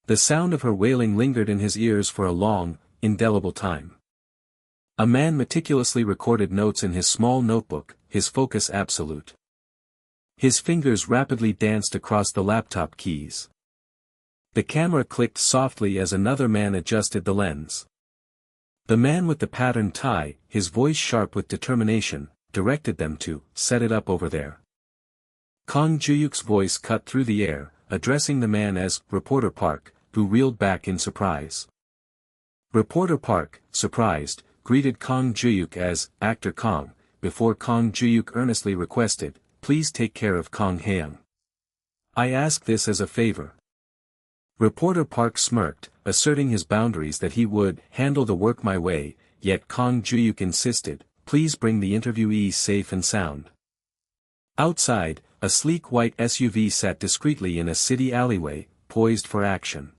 The sound of her wailing lingered in his ears for a long, indelible time. A man meticulously recorded notes in his small notebook, his focus absolute. His fingers rapidly danced across the laptop keys. The camera clicked softly as another man adjusted the lens. The man with the patterned tie, his voice sharp with determination, directed them to set it up over there. Kang Juhyuk's voice cut through the air, addressing the man as Reporter Park, who reeled back in surprise. Reporter Park, surprised, greeted Kang Juhyuk as Actor Kang, before Kang Juhyuk earnestly requested, "Please take care of Kang Hyung. I ask this as a favor." Reporter Park smirked, asserting his boundaries that he would handle the work my way, yet Kang Juhyuk insisted, "Please bring the interviewees safe and sound." Outside, a sleek white SUV sat discreetly in a city alleyway, poised for action.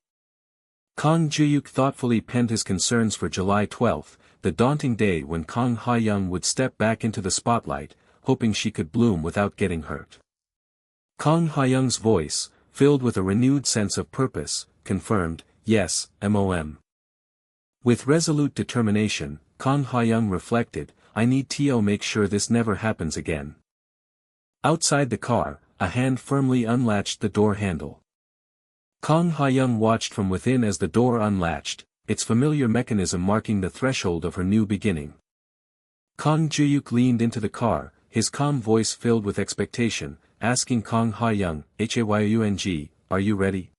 Kang Juhyuk thoughtfully penned his concerns for July 12, the daunting day when Kang Hyung would step back into the spotlight, hoping she could bloom without getting hurt. Kang Hyung's voice, filled with a renewed sense of purpose, confirmed, "Yes, MOM." With resolute determination, Kang Hyung reflected, "I need to make sure this never happens again." Outside the car, a hand firmly unlatched the door handle. Kang Hyung watched from within as the door unlatched, its familiar mechanism marking the threshold of her new beginning. Kang Juhyuk leaned into the car, his calm voice filled with expectation, asking Kang Hyung, "Hyung, are you ready?"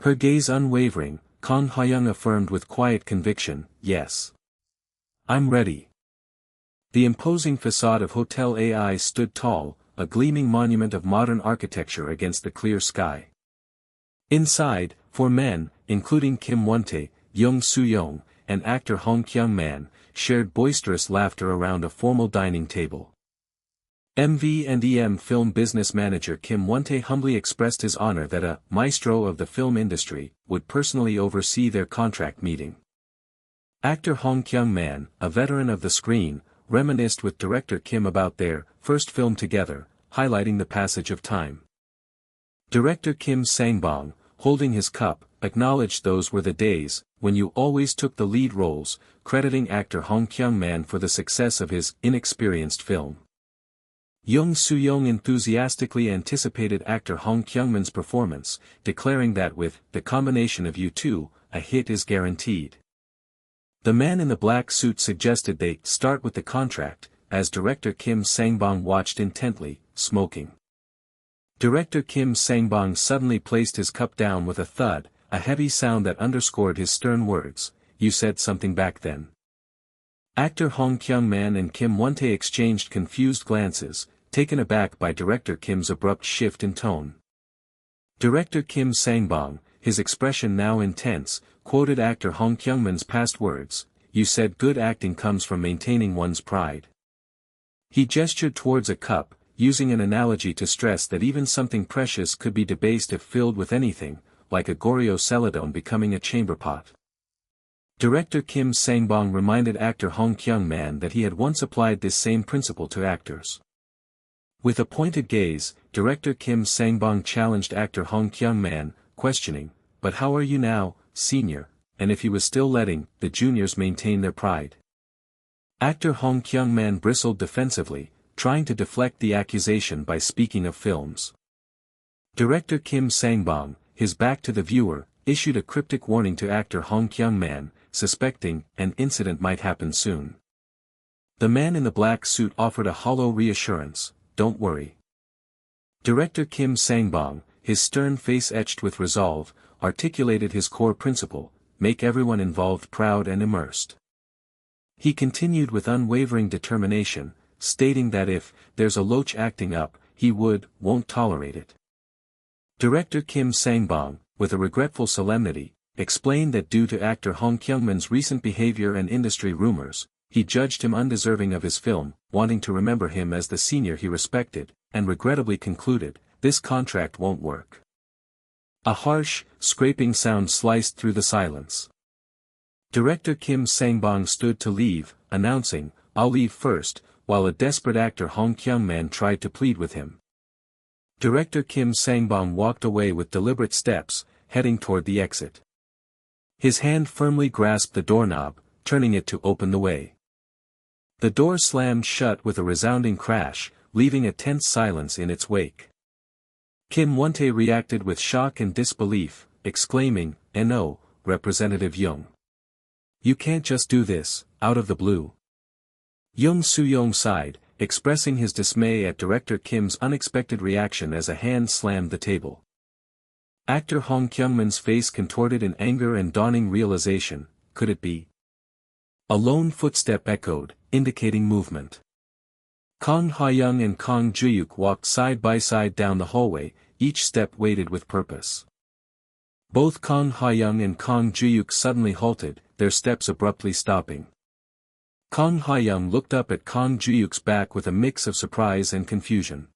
Her gaze unwavering, Kang Hyung affirmed with quiet conviction, "Yes. I'm ready." The imposing facade of Hotel AI stood tall, a gleaming monument of modern architecture against the clear sky. Inside, four men, including Kim Won-tae, Young Soo-young, and actor Hong Kyung-man, shared boisterous laughter around a formal dining table. MV&EM film business manager Kim Won-tae humbly expressed his honor that a maestro of the film industry would personally oversee their contract meeting. Actor Hong Kyung-man, a veteran of the screen, reminisced with director Kim about their first film together, highlighting the passage of time. Director Kim Sang-bong, holding his cup, acknowledged those were the days when you always took the lead roles, crediting actor Hong Kyung-man for the success of his inexperienced film. Young Soo-young enthusiastically anticipated actor Hong Kyung-man's performance, declaring that with the combination of you two, a hit is guaranteed. The man in the black suit suggested they start with the contract, as director Kim Sang-bong watched intently, smoking. Director Kim Sang-bong suddenly placed his cup down with a thud, a heavy sound that underscored his stern words, "You said something back then." Actor Hong Kyung-man and Kim Won-tae exchanged confused glances, taken aback by director Kim's abrupt shift in tone. Director Kim Sang-bong, his expression now intense, quoted actor Hong Kyung-man's past words, "You said good acting comes from maintaining one's pride." He gestured towards a cup, using an analogy to stress that even something precious could be debased if filled with anything, like a Goryeo celadon becoming a chamber pot. Director Kim Sang-bong reminded actor Hong Kyung-man that he had once applied this same principle to actors. With a pointed gaze, director Kim Sang-bong challenged actor Hong Kyung-man, questioning, "But how are you now, senior?" and if he was still letting the juniors maintain their pride. Actor Hong Kyung-man bristled defensively, trying to deflect the accusation by speaking of films. Director Kim Sang-bong, his back to the viewer, issued a cryptic warning to actor Hong Kyung-man, suspecting an incident might happen soon. The man in the black suit offered a hollow reassurance, "Don't worry." Director Kim Sang-bong, his stern face etched with resolve, articulated his core principle, make everyone involved proud and immersed. He continued with unwavering determination, stating that if there's a loach acting up, he won't tolerate it. Director Kim Sang-bong, with a regretful solemnity, explained that due to actor Hong Kyung-man's recent behavior and industry rumors, he judged him undeserving of his film, wanting to remember him as the senior he respected, and regrettably concluded, "This contract won't work." A harsh, scraping sound sliced through the silence. Director Kim Sang-bong stood to leave, announcing, "I'll leave first," while a desperate actor Hong Kyung-man tried to plead with him. Director Kim Sang-bong walked away with deliberate steps, heading toward the exit. His hand firmly grasped the doorknob, turning it to open the way. The door slammed shut with a resounding crash, leaving a tense silence in its wake. Kim Won-tae reacted with shock and disbelief, exclaiming, "No, Representative Jung. You can't just do this, out of the blue." Jung Soo-young sighed, expressing his dismay at Director Kim's unexpected reaction as a hand slammed the table. Actor Hong Kyung-man's face contorted in anger and dawning realization, could it be? A lone footstep echoed, indicating movement. Kang Ha-young and Kang Juhyuk walked side by side down the hallway, each step weighted with purpose. Both Kang Ha-young and Kang Juhyuk suddenly halted, their steps abruptly stopping. Kang Ha-young looked up at Kang Juhyuk's back with a mix of surprise and confusion.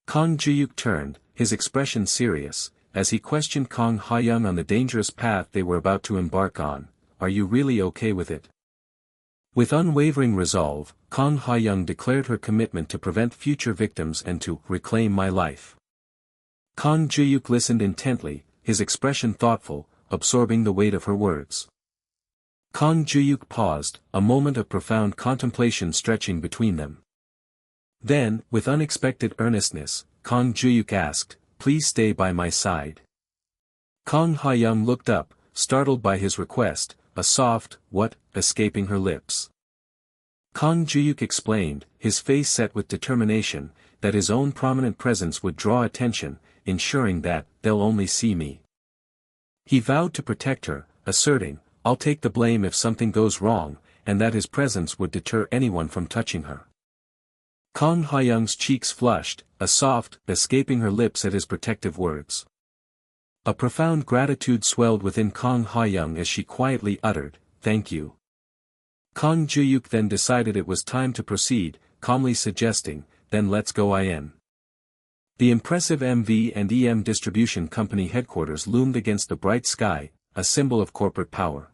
Kang Juhyuk turned, his expression serious, as he questioned Kang Ha-young on the dangerous path they were about to embark on. "Are you really okay with it?" With unwavering resolve, Kang Ha-young declared her commitment to prevent future victims and to reclaim my life. Kang Juhyuk listened intently, his expression thoughtful, absorbing the weight of her words. Kang Juhyuk paused, a moment of profound contemplation stretching between them. Then, with unexpected earnestness, Kang Juhyuk asked, "Please stay by my side." Kang Ha-young looked up, startled by his request, a soft, "What?" escaping her lips. Kang Juhyuk explained, his face set with determination, that his own prominent presence would draw attention, ensuring that, "They'll only see me." He vowed to protect her, asserting, "I'll take the blame if something goes wrong," and that his presence would deter anyone from touching her. Kang Ha-young's cheeks flushed, a soft, escaping her lips at his protective words. A profound gratitude swelled within Kang Ha-young as she quietly uttered, "Thank you." Kang Juhyuk then decided it was time to proceed, calmly suggesting, "Then let's go in." The impressive MV&EM distribution company headquarters loomed against the bright sky, a symbol of corporate power.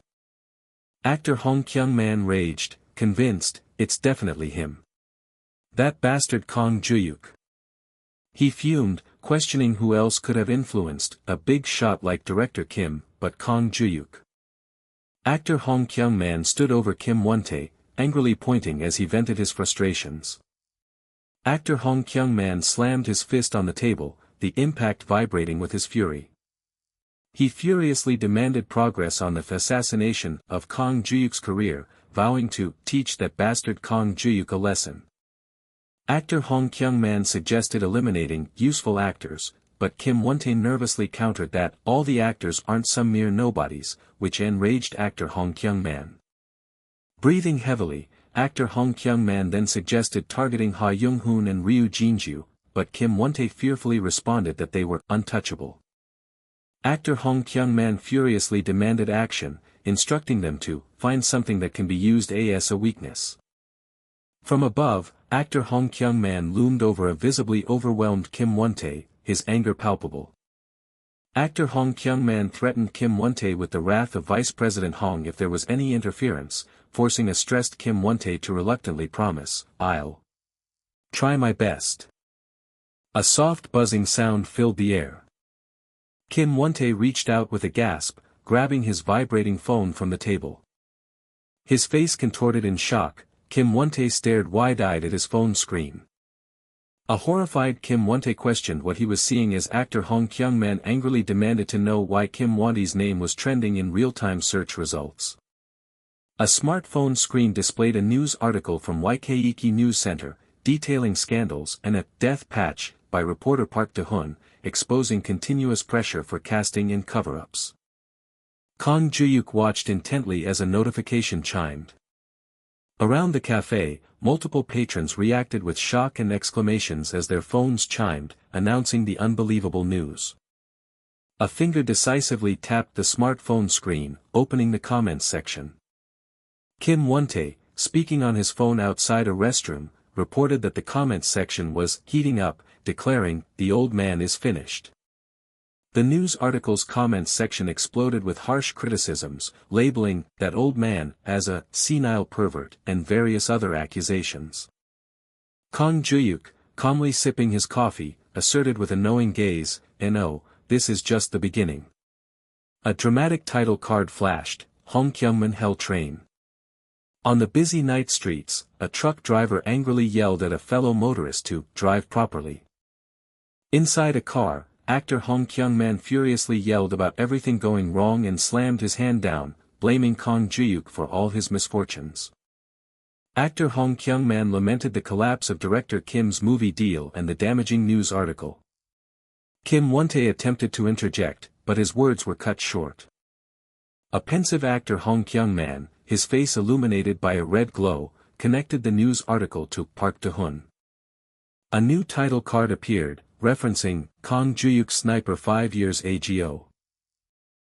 Actor Hong Kyung-man raged, convinced, "It's definitely him. That bastard Kang Juhyuk." He fumed, questioning who else could have influenced a big shot like Director Kim, but Kang Juhyuk. Actor Hong Kyung-man stood over Kim Won-tae, angrily pointing as he vented his frustrations. Actor Hong Kyung-man slammed his fist on the table, the impact vibrating with his fury. He furiously demanded progress on the assassination of Kang Juhyuk's career, vowing to teach that bastard Kang Juhyuk a lesson. Actor Hong Kyung-man suggested eliminating useful actors, but Kim Won-tae nervously countered that all the actors aren't some mere nobodies, which enraged actor Hong Kyung-man. Breathing heavily, actor Hong Kyung-man then suggested targeting Ha Young-hoon and Ryu Jinju, but Kim Won-tae fearfully responded that they were untouchable. Actor Hong Kyung-man furiously demanded action, instructing them to find something that can be used as a weakness. From above, actor Hong Kyung-man loomed over a visibly overwhelmed Kim Won-tae, his anger palpable. Actor Hong Kyung-man threatened Kim Won-tae with the wrath of Vice President Hong if there was any interference, forcing a stressed Kim Won-tae to reluctantly promise, "I'll try my best." A soft buzzing sound filled the air. Kim Won-tae reached out with a gasp, grabbing his vibrating phone from the table. His face contorted in shock, Kim Won-tae stared wide-eyed at his phone screen. A horrified Kim Won-tae questioned what he was seeing as actor Hong Kyung-man angrily demanded to know why Kim Won-tae's name was trending in real-time search results. A smartphone screen displayed a news article from YKEK News Center, detailing scandals and a "death patch" by reporter Park De-hoon, exposing continuous pressure for casting in cover-ups. Kang Juhyuk watched intently as a notification chimed. Around the cafe, multiple patrons reacted with shock and exclamations as their phones chimed, announcing the unbelievable news. A finger decisively tapped the smartphone screen, opening the comments section. Kim Won-tae, speaking on his phone outside a restroom, reported that the comments section was heating up, declaring, "The old man is finished." The news article's comments section exploded with harsh criticisms, labeling that old man as a senile pervert and various other accusations. Kang Juhyuk, calmly sipping his coffee, asserted with a knowing gaze, "No, this is just the beginning." A dramatic title card flashed, "Hong Kyungman Hell Train." On the busy night streets, a truck driver angrily yelled at a fellow motorist to drive properly. Inside a car, actor Hong Kyungman furiously yelled about everything going wrong and slammed his hand down, blaming Kang Juhyuk for all his misfortunes. Actor Hong Kyungman lamented the collapse of director Kim's movie deal and the damaging news article. Kim Won-tae attempted to interject, but his words were cut short. A pensive actor Hong Kyungman, his face illuminated by a red glow, connected the news article to Park Do-hun. A new title card appeared, referencing Kang Juhyuk's sniper 5 years ago.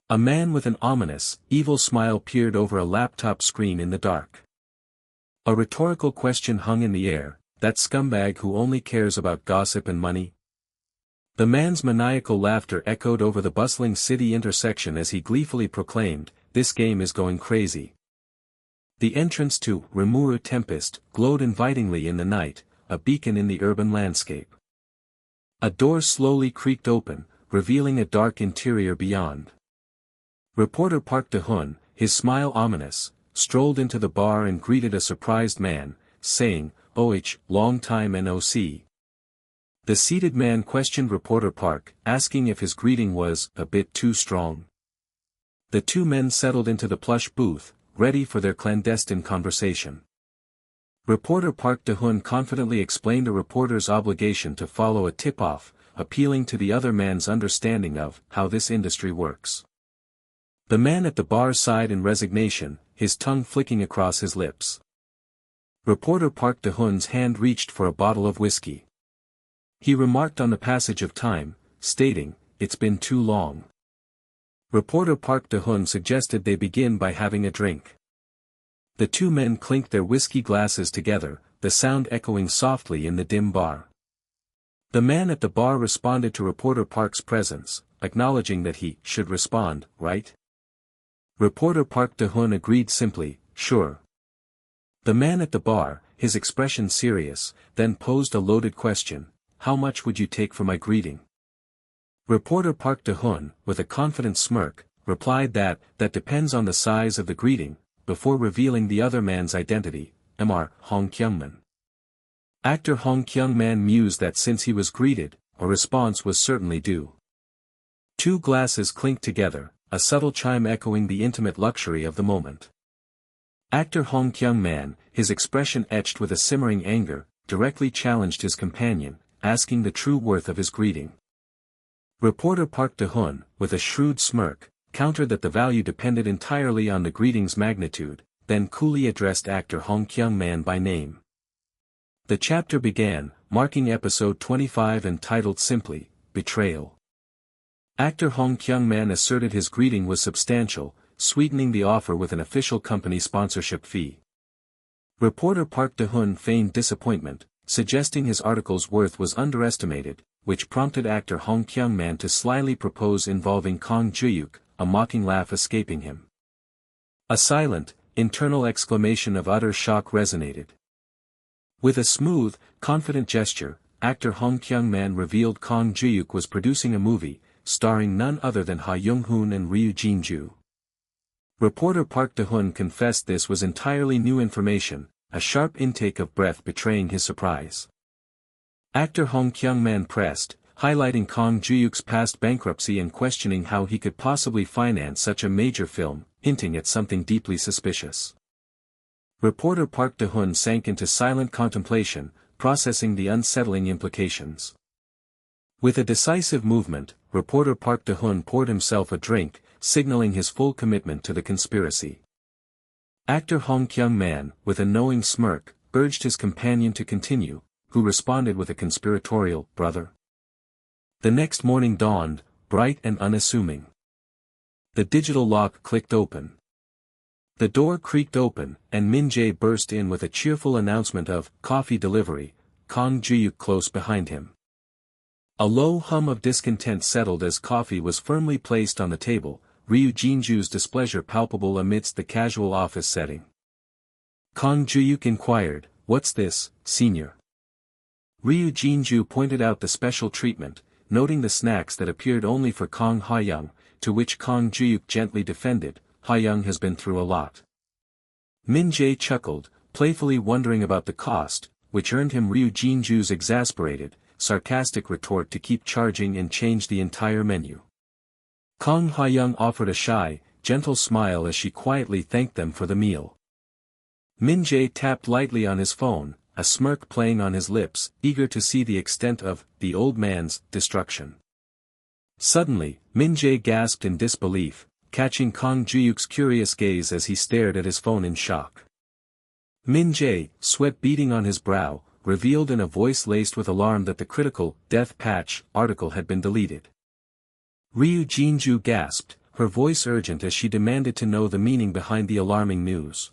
A man with an ominous, evil smile peered over a laptop screen in the dark. A rhetorical question hung in the air, that scumbag who only cares about gossip and money? The man's maniacal laughter echoed over the bustling city intersection as he gleefully proclaimed, "This game is going crazy." The entrance to Rimuru Tempest glowed invitingly in the night, a beacon in the urban landscape. A door slowly creaked open, revealing a dark interior beyond. Reporter Park Do-hun, his smile ominous, strolled into the bar and greeted a surprised man, saying, "Oh, long time no see." The seated man questioned reporter Park, asking if his greeting was a bit too strong. The two men settled into the plush booth, ready for their clandestine conversation. Reporter Park Do-hun confidently explained a reporter's obligation to follow a tip-off, appealing to the other man's understanding of how this industry works. The man at the bar sighed in resignation, his tongue flicking across his lips. Reporter Park Do-hun's hand reached for a bottle of whiskey. He remarked on the passage of time, stating, "It's been too long." Reporter Park Do-hun suggested they begin by having a drink. The two men clinked their whiskey glasses together, the sound echoing softly in the dim bar. The man at the bar responded to Reporter Park's presence, acknowledging that he should respond, right? Reporter Park Do-hun agreed simply, "Sure." The man at the bar, his expression serious, then posed a loaded question, "How much would you take for my greeting?" Reporter Park Do-hun, with a confident smirk, replied that depends on the size of the greeting, before revealing the other man's identity, Mr. Hong Kyungman. Actor Hong Kyungman mused that since he was greeted, a response was certainly due. Two glasses clinked together, a subtle chime echoing the intimate luxury of the moment. Actor Hong Kyungman, his expression etched with a simmering anger, directly challenged his companion, asking the true worth of his greeting. Reporter Park Do-hun, with a shrewd smirk, countered that the value depended entirely on the greeting's magnitude, then coolly addressed actor Hong Kyungman by name. The chapter began, marking episode 25 and titled simply, "Betrayal." Actor Hong Kyungman asserted his greeting was substantial, sweetening the offer with an official company sponsorship fee. Reporter Park Do-hun feigned disappointment, suggesting his article's worth was underestimated, which prompted actor Hong Kyungman to slyly propose involving Kang Juhyuk, a mocking laugh escaping him. A silent, internal exclamation of utter shock resonated. With a smooth, confident gesture, actor Hong Kyungman revealed Kang Juhyuk was producing a movie, starring none other than Ha Young-hoon and Ryu Jin-ju. Reporter Park Do-hun confessed this was entirely new information, a sharp intake of breath betraying his surprise. Actor Hong Kyungman pressed, highlighting Kang Juhyuk's past bankruptcy and questioning how he could possibly finance such a major film, hinting at something deeply suspicious. Reporter Park Do-hun sank into silent contemplation, processing the unsettling implications. With a decisive movement, Reporter Park Do-hun poured himself a drink, signaling his full commitment to the conspiracy. Actor Hong Kyungman, with a knowing smirk, urged his companion to continue, who responded with a conspiratorial, "Brother." The next morning dawned, bright and unassuming. The digital lock clicked open. The door creaked open, and Min Jae burst in with a cheerful announcement of coffee delivery, Kang Juhyuk close behind him. A low hum of discontent settled as coffee was firmly placed on the table, Ryu Jinju's displeasure palpable amidst the casual office setting. Kang Juhyuk inquired, "What's this, senior?" Ryu Jinju pointed out the special treatment, noting the snacks that appeared only for Kang Ha-young, to which Kang Juhyuk gently defended, "Ha-young has been through a lot." Min Jae chuckled, playfully wondering about the cost, which earned him Ryu Jinju's exasperated, sarcastic retort to keep charging and change the entire menu. Kang Ha-young offered a shy, gentle smile as she quietly thanked them for the meal. Min Jae tapped lightly on his phone, a smirk playing on his lips, eager to see the extent of the old man's destruction. Suddenly, Min Jae gasped in disbelief, catching Kang Juhyuk's curious gaze as he stared at his phone in shock. Min Jae, sweat beading on his brow, revealed in a voice laced with alarm that the critical "death patch" article had been deleted. Ryu Jinju gasped, her voice urgent as she demanded to know the meaning behind the alarming news.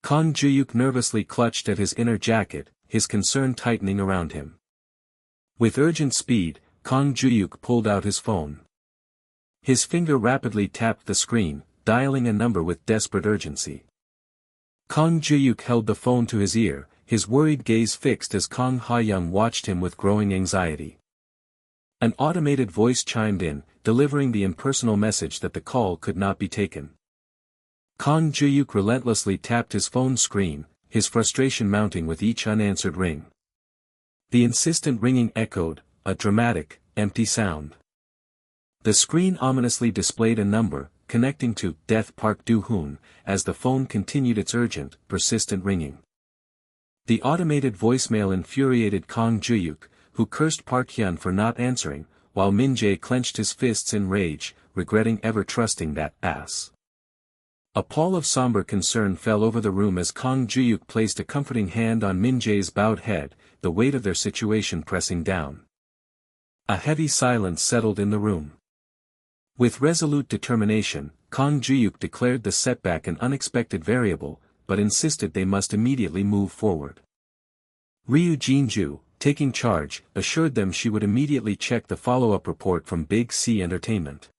Kang Juhyuk nervously clutched at his inner jacket, his concern tightening around him. With urgent speed, Kang Juhyuk pulled out his phone. His finger rapidly tapped the screen, dialing a number with desperate urgency. Kang Juhyuk held the phone to his ear, his worried gaze fixed as Kang Ha-young watched him with growing anxiety. An automated voice chimed in, delivering the impersonal message that the call could not be taken. Kang Juhyuk relentlessly tapped his phone screen, his frustration mounting with each unanswered ring. The insistent ringing echoed, a dramatic, empty sound. The screen ominously displayed a number, connecting to Death Park Do-hoon, as the phone continued its urgent, persistent ringing. The automated voicemail infuriated Kang Juhyuk, who cursed Park Hyun for not answering, while Min Jae clenched his fists in rage, regretting ever trusting that ass. A pall of somber concern fell over the room as Kang Juhyuk placed a comforting hand on Min Jae's bowed head, the weight of their situation pressing down. A heavy silence settled in the room. With resolute determination, Kang Juhyuk declared the setback an unexpected variable, but insisted they must immediately move forward. Ryu Jinju, taking charge, assured them she would immediately check the follow-up report from Big C Entertainment.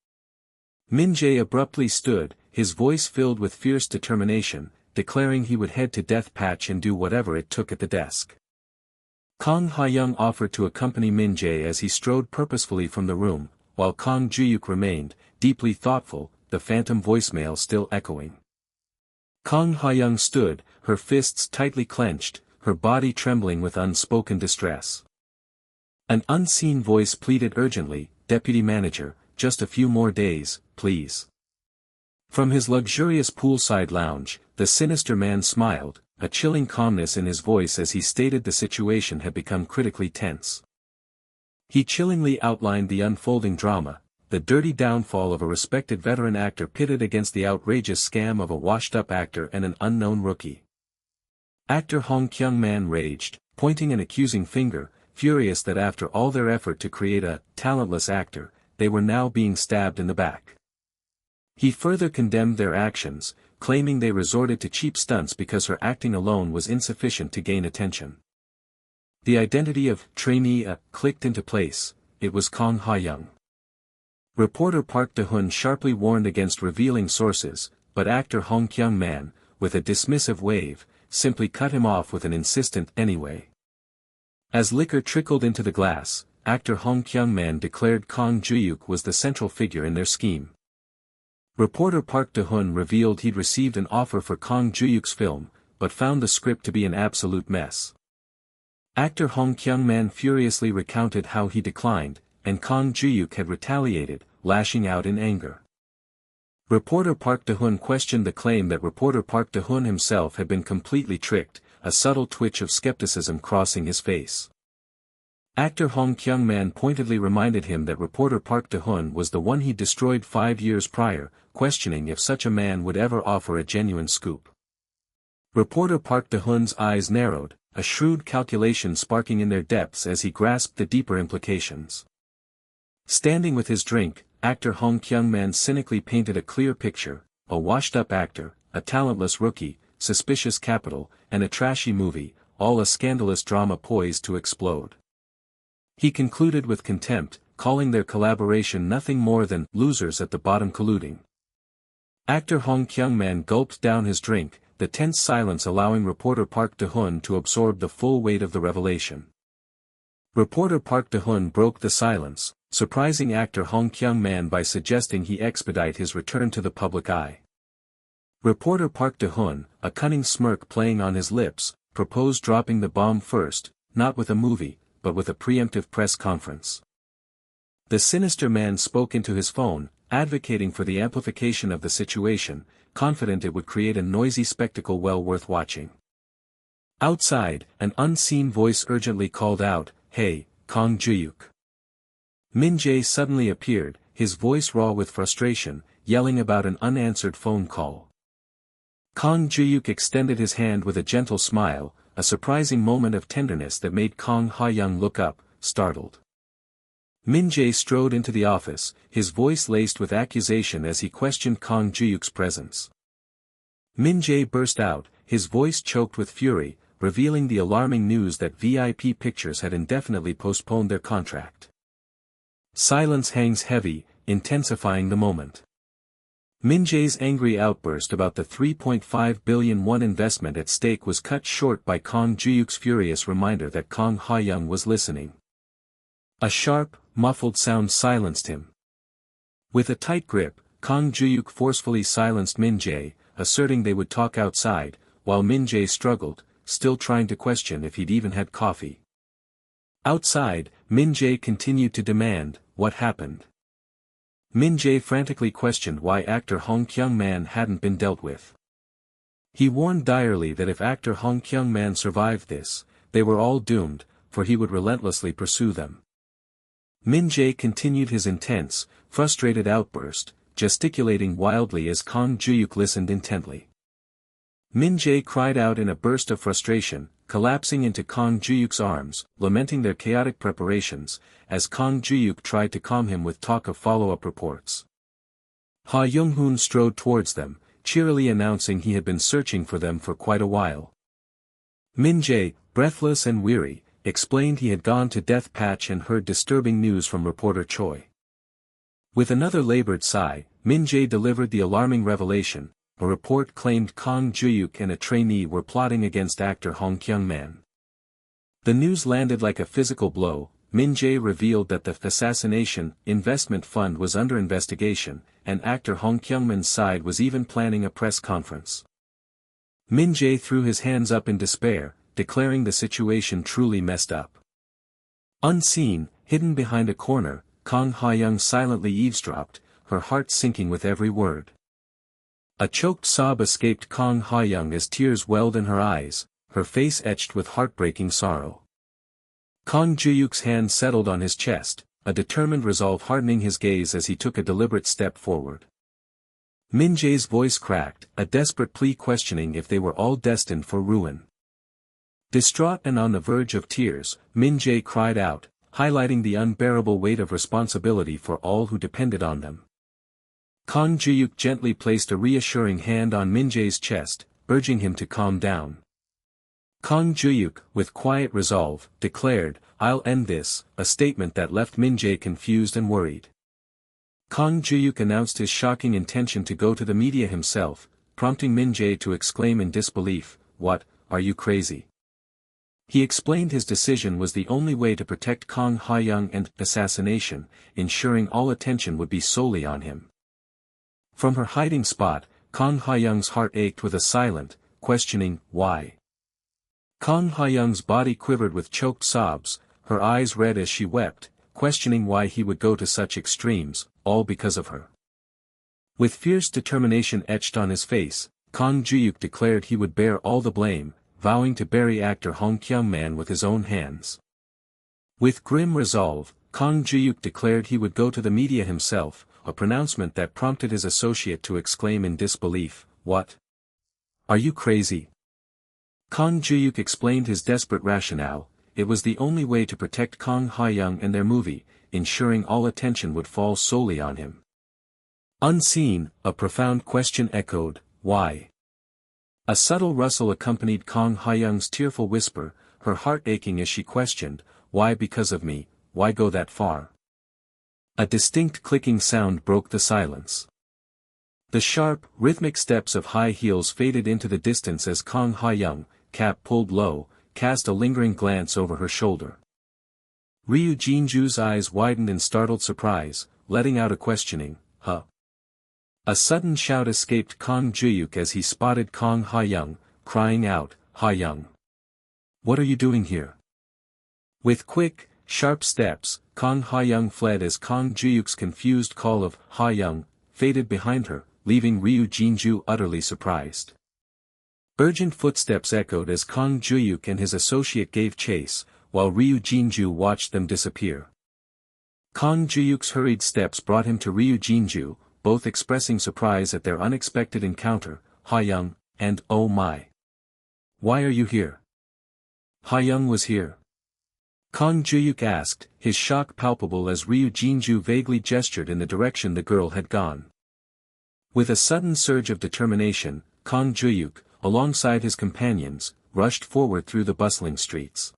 Min Jae abruptly stood, his voice filled with fierce determination, declaring he would head to Death Patch and do whatever it took at the desk. Kang Ha-young offered to accompany Min Jae as he strode purposefully from the room, while Kang Juhyuk remained, deeply thoughtful, the phantom voicemail still echoing. Kang Ha-young stood, her fists tightly clenched, her body trembling with unspoken distress. An unseen voice pleaded urgently, "Deputy Manager, just a few more days, please." From his luxurious poolside lounge, the sinister man smiled, a chilling calmness in his voice as he stated the situation had become critically tense. He chillingly outlined the unfolding drama, the dirty downfall of a respected veteran actor pitted against the outrageous scam of a washed-up actor and an unknown rookie. Actor Hong Kyung-man raged, pointing an accusing finger, furious that after all their effort to create a talentless actor, they were now being stabbed in the back. He further condemned their actions, claiming they resorted to cheap stunts because her acting alone was insufficient to gain attention. The identity of trainee clicked into place, it was Kang Ha-young. Reporter Park Da-hoon sharply warned against revealing sources, but actor Hong Kyung-man, with a dismissive wave, simply cut him off with an insistent "anyway." As liquor trickled into the glass, actor Hong Kyung-man declared Kang Juhyuk was the central figure in their scheme. Reporter Park Da-hoon revealed he'd received an offer for Kang Juhyuk's film, but found the script to be an absolute mess. Actor Hong Kyung-man furiously recounted how he declined, and Kang Juhyuk had retaliated, lashing out in anger. Reporter Park Da-hoon questioned the claim that reporter Park Da-hoon himself had been completely tricked, a subtle twitch of skepticism crossing his face. Actor Hong Kyung-man pointedly reminded him that reporter Park Da-hoon was the one he destroyed 5 years prior, questioning if such a man would ever offer a genuine scoop. Reporter Park Da-hoon's eyes narrowed, a shrewd calculation sparking in their depths as he grasped the deeper implications. Standing with his drink, actor Hong Kyung-man cynically painted a clear picture: a washed-up actor, a talentless rookie, suspicious capital, and a trashy movie, all a scandalous drama poised to explode. He concluded with contempt, calling their collaboration nothing more than losers at the bottom colluding. Actor Hong Kyung-man gulped down his drink, the tense silence allowing reporter Park De-hun to absorb the full weight of the revelation. Reporter Park De-hun broke the silence, surprising actor Hong Kyung-man by suggesting he expedite his return to the public eye. Reporter Park De-hun, a cunning smirk playing on his lips, proposed dropping the bomb first, not with a movie, but with a preemptive press conference. The sinister man spoke into his phone, advocating for the amplification of the situation, confident it would create a noisy spectacle well worth watching. Outside, an unseen voice urgently called out, "Hey, Kang Juhyuk." Min Jae suddenly appeared, his voice raw with frustration, yelling about an unanswered phone call. Kang Juhyuk extended his hand with a gentle smile, a surprising moment of tenderness that made Kang Ha-young look up, startled. Min Jae strode into the office, his voice laced with accusation as he questioned Kang Juhyuk's presence. Min Jae burst out, his voice choked with fury, revealing the alarming news that VIP Pictures had indefinitely postponed their contract. Silence hangs heavy, intensifying the moment. Min Jae's angry outburst about the 3.5 billion won investment at stake was cut short by Kang Juhyuk's furious reminder that Kang Ha-young was listening. A sharp, muffled sound silenced him. With a tight grip, Kang Juhyuk forcefully silenced Min Jae, asserting they would talk outside, while Min Jae struggled, still trying to question if he'd even had coffee. Outside, Min Jae continued to demand, "What happened?" Min Jae frantically questioned why actor Hong Kyung-man hadn't been dealt with. He warned direly that if actor Hong Kyung-man survived this, they were all doomed, for he would relentlessly pursue them. Min Jae continued his intense, frustrated outburst, gesticulating wildly as Kang Juhyuk listened intently. Min Jae cried out in a burst of frustration, collapsing into Kang Juhyuk's arms, lamenting their chaotic preparations, as Kang Juhyuk tried to calm him with talk of follow-up reports. Ha Young-hoon strode towards them, cheerily announcing he had been searching for them for quite a while. Min Jae, breathless and weary, explained he had gone to Death Patch and heard disturbing news from reporter Choi. With another labored sigh, Min Jae delivered the alarming revelation: a report claimed Kang Juhyuk and a trainee were plotting against actor Hong Kyung-man. The news landed like a physical blow. Min Jae revealed that the assassination investment fund was under investigation, and actor Hong Kyung-man's side was even planning a press conference. Min Jae threw his hands up in despair, declaring the situation truly messed up. Unseen, hidden behind a corner, Kang Ha-young silently eavesdropped, her heart sinking with every word. A choked sob escaped Kang Ha-young as tears welled in her eyes, her face etched with heartbreaking sorrow. Kang Juhyuk's hand settled on his chest, a determined resolve hardening his gaze as he took a deliberate step forward. Min Jae's voice cracked, a desperate plea questioning if they were all destined for ruin. Distraught and on the verge of tears, Min Jae cried out, highlighting the unbearable weight of responsibility for all who depended on them. Kang Juhyuk gently placed a reassuring hand on Min Jae's chest, urging him to calm down. Kang Juhyuk, with quiet resolve, declared, "I'll end this," a statement that left Min Jae confused and worried. Kang Juhyuk announced his shocking intention to go to the media himself, prompting Min Jae to exclaim in disbelief, "What, are you crazy?" He explained his decision was the only way to protect Kang Ha-young and assassination, ensuring all attention would be solely on him. From her hiding spot, Kang Ha-young's heart ached with a silent, questioning, "Why?" Kang Ha-young's body quivered with choked sobs, her eyes red as she wept, questioning why he would go to such extremes, all because of her. With fierce determination etched on his face, Kang Juhyuk declared he would bear all the blame, vowing to bury actor Hong Kyung-man with his own hands. With grim resolve, Kang Juhyuk declared he would go to the media himself, a pronouncement that prompted his associate to exclaim in disbelief, "What? Are you crazy?" Kang Juhyuk explained his desperate rationale: it was the only way to protect Kang Ha-young and their movie, ensuring all attention would fall solely on him. Unseen, a profound question echoed, "Why?" A subtle rustle accompanied Kang Juhyuk's tearful whisper, her heart aching as she questioned, "Why because of me, why go that far?" A distinct clicking sound broke the silence. The sharp, rhythmic steps of high heels faded into the distance as Kang Juhyuk, cap pulled low, cast a lingering glance over her shoulder. Ryu Jinju's eyes widened in startled surprise, letting out a questioning, "Huh?" A sudden shout escaped Kang Juhyuk as he spotted Kang Juhyuk, crying out, "Juhyuk! What are you doing here?" With quick, sharp steps, Kang Juhyuk fled as Kang Juhyuk's confused call of "Juhyuk" faded behind her, leaving Ryu Jinju utterly surprised. Urgent footsteps echoed as Kang Juhyuk and his associate gave chase, while Ryu Jinju watched them disappear. Kang Juhyuk's hurried steps brought him to Ryu Jinju, both expressing surprise at their unexpected encounter, "Juhyuk," and "Oh my! Why are you here?" "Juhyuk was here?" Kang Juhyuk asked, his shock palpable as Ryu Jinju vaguely gestured in the direction the girl had gone. With a sudden surge of determination, Kang Juhyuk, alongside his companions, rushed forward through the bustling streets.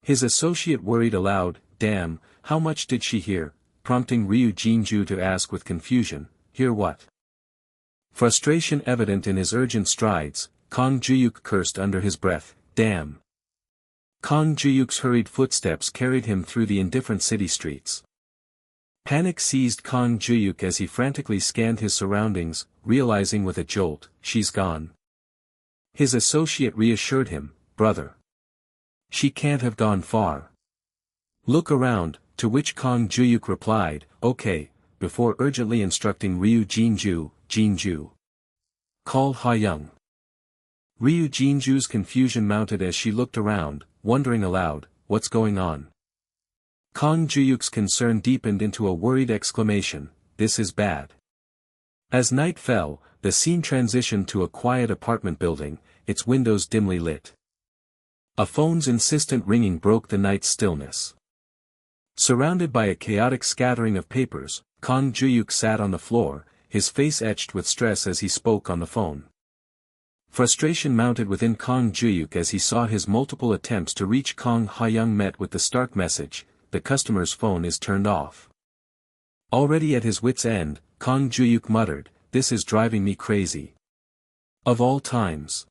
His associate worried aloud, "Damn, how much did she hear?" prompting Ryu Jinju to ask with confusion, "Hear what?" Frustration evident in his urgent strides, Kang Juhyuk cursed under his breath, "Damn." Kang Juhyuk's hurried footsteps carried him through the indifferent city streets. Panic seized Kang Juhyuk as he frantically scanned his surroundings, realizing with a jolt, "She's gone." His associate reassured him, "Brother. She can't have gone far. Look around," to which Kang Juhyuk replied, "Okay," before urgently instructing Ryu Jinju, "Jinju. Call Juhyuk." Ryu Jinju's confusion mounted as she looked around, wondering aloud, "What's going on?" Kang Juhyuk's concern deepened into a worried exclamation, "This is bad." As night fell, the scene transitioned to a quiet apartment building, its windows dimly lit. A phone's insistent ringing broke the night's stillness. Surrounded by a chaotic scattering of papers, Kang Juhyuk sat on the floor, his face etched with stress as he spoke on the phone. Frustration mounted within Kang Juhyuk as he saw his multiple attempts to reach Kang Juhyuk met with the stark message, "The customer's phone is turned off." Already at his wit's end, Kang Juhyuk muttered, "This is driving me crazy. Of all times."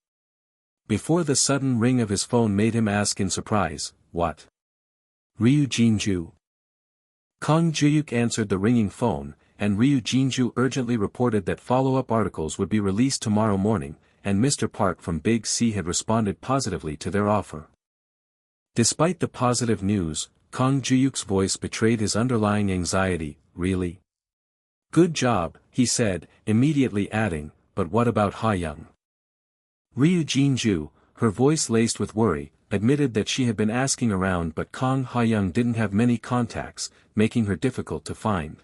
Before the sudden ring of his phone made him ask in surprise, "What? Ryu Jinju?" Kang Juhyuk answered the ringing phone, and Ryu Jinju urgently reported that follow-up articles would be released tomorrow morning, and Mr. Park from Big C had responded positively to their offer. Despite the positive news, Kang Juhyuk's voice betrayed his underlying anxiety, "Really? Good job," he said, immediately adding, "But what about Juhyuk?" Ryu Jinju, her voice laced with worry, admitted that she had been asking around but Kang Juhyuk didn't have many contacts, making her difficult to find.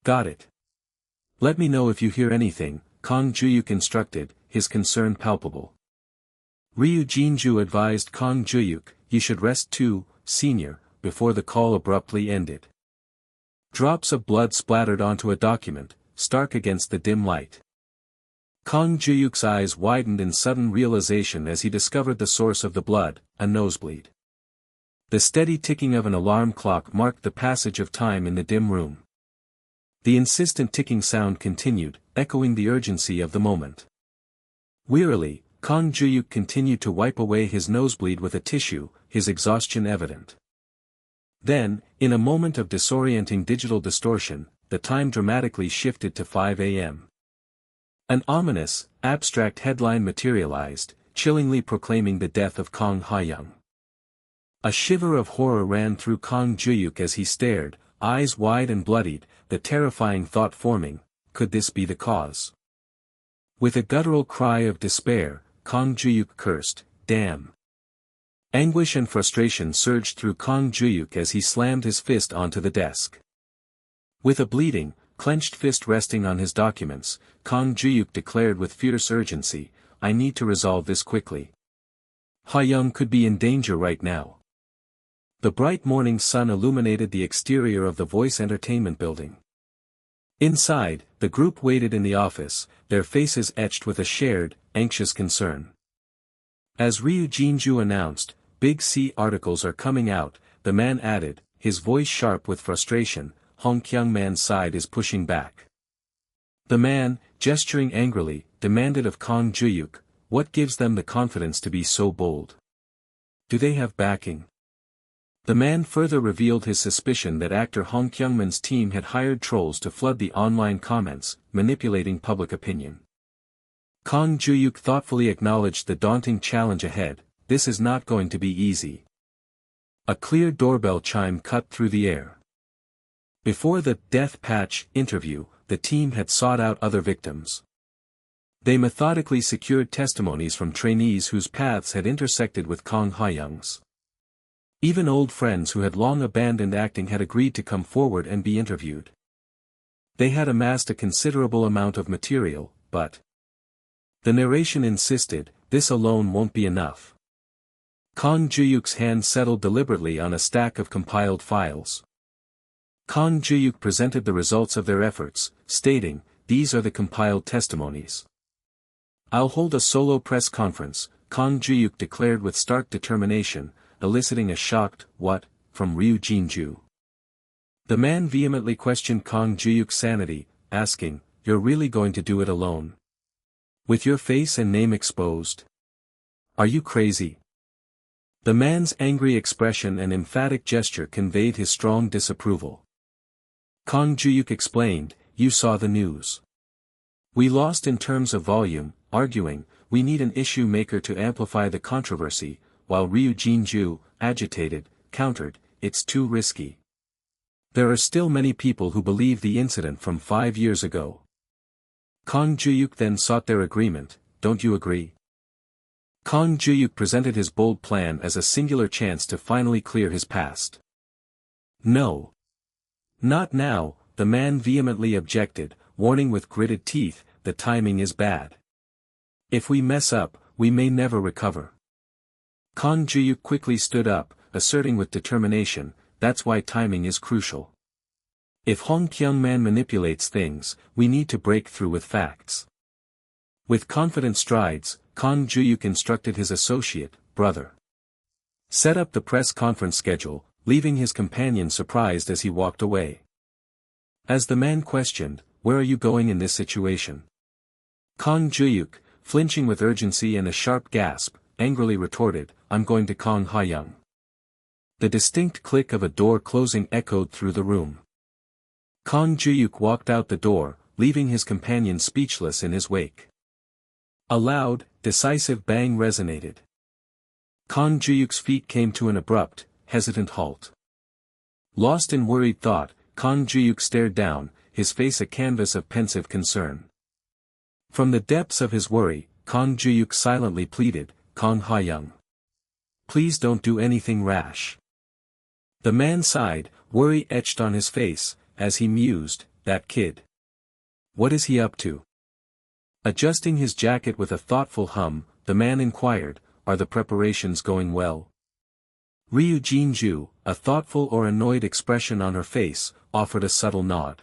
"Got it. Let me know if you hear anything," Kang Juhyuk instructed, his concern palpable. Ryu Jinju advised Kang Juhyuk, "You should rest too, senior," before the call abruptly ended. Drops of blood splattered onto a document, stark against the dim light. Kang Juhyuk's eyes widened in sudden realization as he discovered the source of the blood, a nosebleed. The steady ticking of an alarm clock marked the passage of time in the dim room. The insistent ticking sound continued, echoing the urgency of the moment. Wearily, Kang Juhyuk continued to wipe away his nosebleed with a tissue, his exhaustion evident. Then, in a moment of disorienting digital distortion, the time dramatically shifted to 5 a.m. An ominous, abstract headline materialized, chillingly proclaiming the death of Kang Juhyuk. A shiver of horror ran through Kang Juhyuk as he stared, eyes wide and bloodied, the terrifying thought forming, could this be the cause? With a guttural cry of despair, Kang Juhyuk cursed, "Damn." Anguish and frustration surged through Kang Juhyuk as he slammed his fist onto the desk. With a bleeding, clenched fist resting on his documents, Kang Juhyuk declared with fierce urgency, "I need to resolve this quickly. Juhyuk could be in danger right now." The bright morning sun illuminated the exterior of the voice entertainment building. Inside, the group waited in the office, their faces etched with a shared, anxious concern. As Ryu Jinju announced, "Big C articles are coming out," the man added, his voice sharp with frustration, "Hong Kyung-man's side is pushing back." The man, gesturing angrily, demanded of Kang Juhyuk, "What gives them the confidence to be so bold? Do they have backing?" The man further revealed his suspicion that actor Hong Kyung-man's team had hired trolls to flood the online comments, manipulating public opinion. Kang Juhyuk thoughtfully acknowledged the daunting challenge ahead. "This is not going to be easy." A clear doorbell chime cut through the air. Before the death patch interview, the team had sought out other victims. They methodically secured testimonies from trainees whose paths had intersected with Kang Ha-young's. Even old friends who had long abandoned acting had agreed to come forward and be interviewed. They had amassed a considerable amount of material, but the narration insisted, this alone won't be enough. Kang Juhyuk's hand settled deliberately on a stack of compiled files. Kang Juhyuk presented the results of their efforts, stating, "These are the compiled testimonies. I'll hold a solo press conference," Kang Juhyuk declared with stark determination, eliciting a shocked, "What?" from Ryu Jinju. The man vehemently questioned Kang Juhyuk's sanity, asking, "You're really going to do it alone? With your face and name exposed? Are you crazy?" The man's angry expression and emphatic gesture conveyed his strong disapproval. Kang Juhyuk explained, "You saw the news. We lost in terms of volume," arguing, "We need an issue maker to amplify the controversy," while Ryu Jinju, agitated, countered, "It's too risky. There are still many people who believe the incident from 5 years ago." Kang Juhyuk then sought their agreement, "Don't you agree?" Kang Juhyuk presented his bold plan as a singular chance to finally clear his past. "No. Not now," the man vehemently objected, warning with gritted teeth, "The timing is bad. If we mess up, we may never recover." Kang Juhyuk quickly stood up, asserting with determination, "That's why timing is crucial. If Hong Kyung-man manipulates things, we need to break through with facts." With confident strides, Kang Juhyuk instructed his associate, "Brother, set up the press conference schedule," leaving his companion surprised as he walked away. As the man questioned, "Where are you going in this situation?" Kang Juhyuk, flinching with urgency and a sharp gasp, angrily retorted, "I'm going to Kang Ha-young." The distinct click of a door closing echoed through the room. Kang Juhyuk walked out the door, leaving his companion speechless in his wake. A loud, decisive bang resonated. Kang Juhyuk's feet came to an abrupt, hesitant halt. Lost in worried thought, Kang Juhyuk stared down, his face a canvas of pensive concern. From the depths of his worry, Kang Juhyuk silently pleaded, "Kang Ha-young, please don't do anything rash." The man sighed, worry etched on his face, as he mused, "That kid. What is he up to?" Adjusting his jacket with a thoughtful hum, the man inquired, "Are the preparations going well?" Ryu Jinju, a thoughtful or annoyed expression on her face, offered a subtle nod.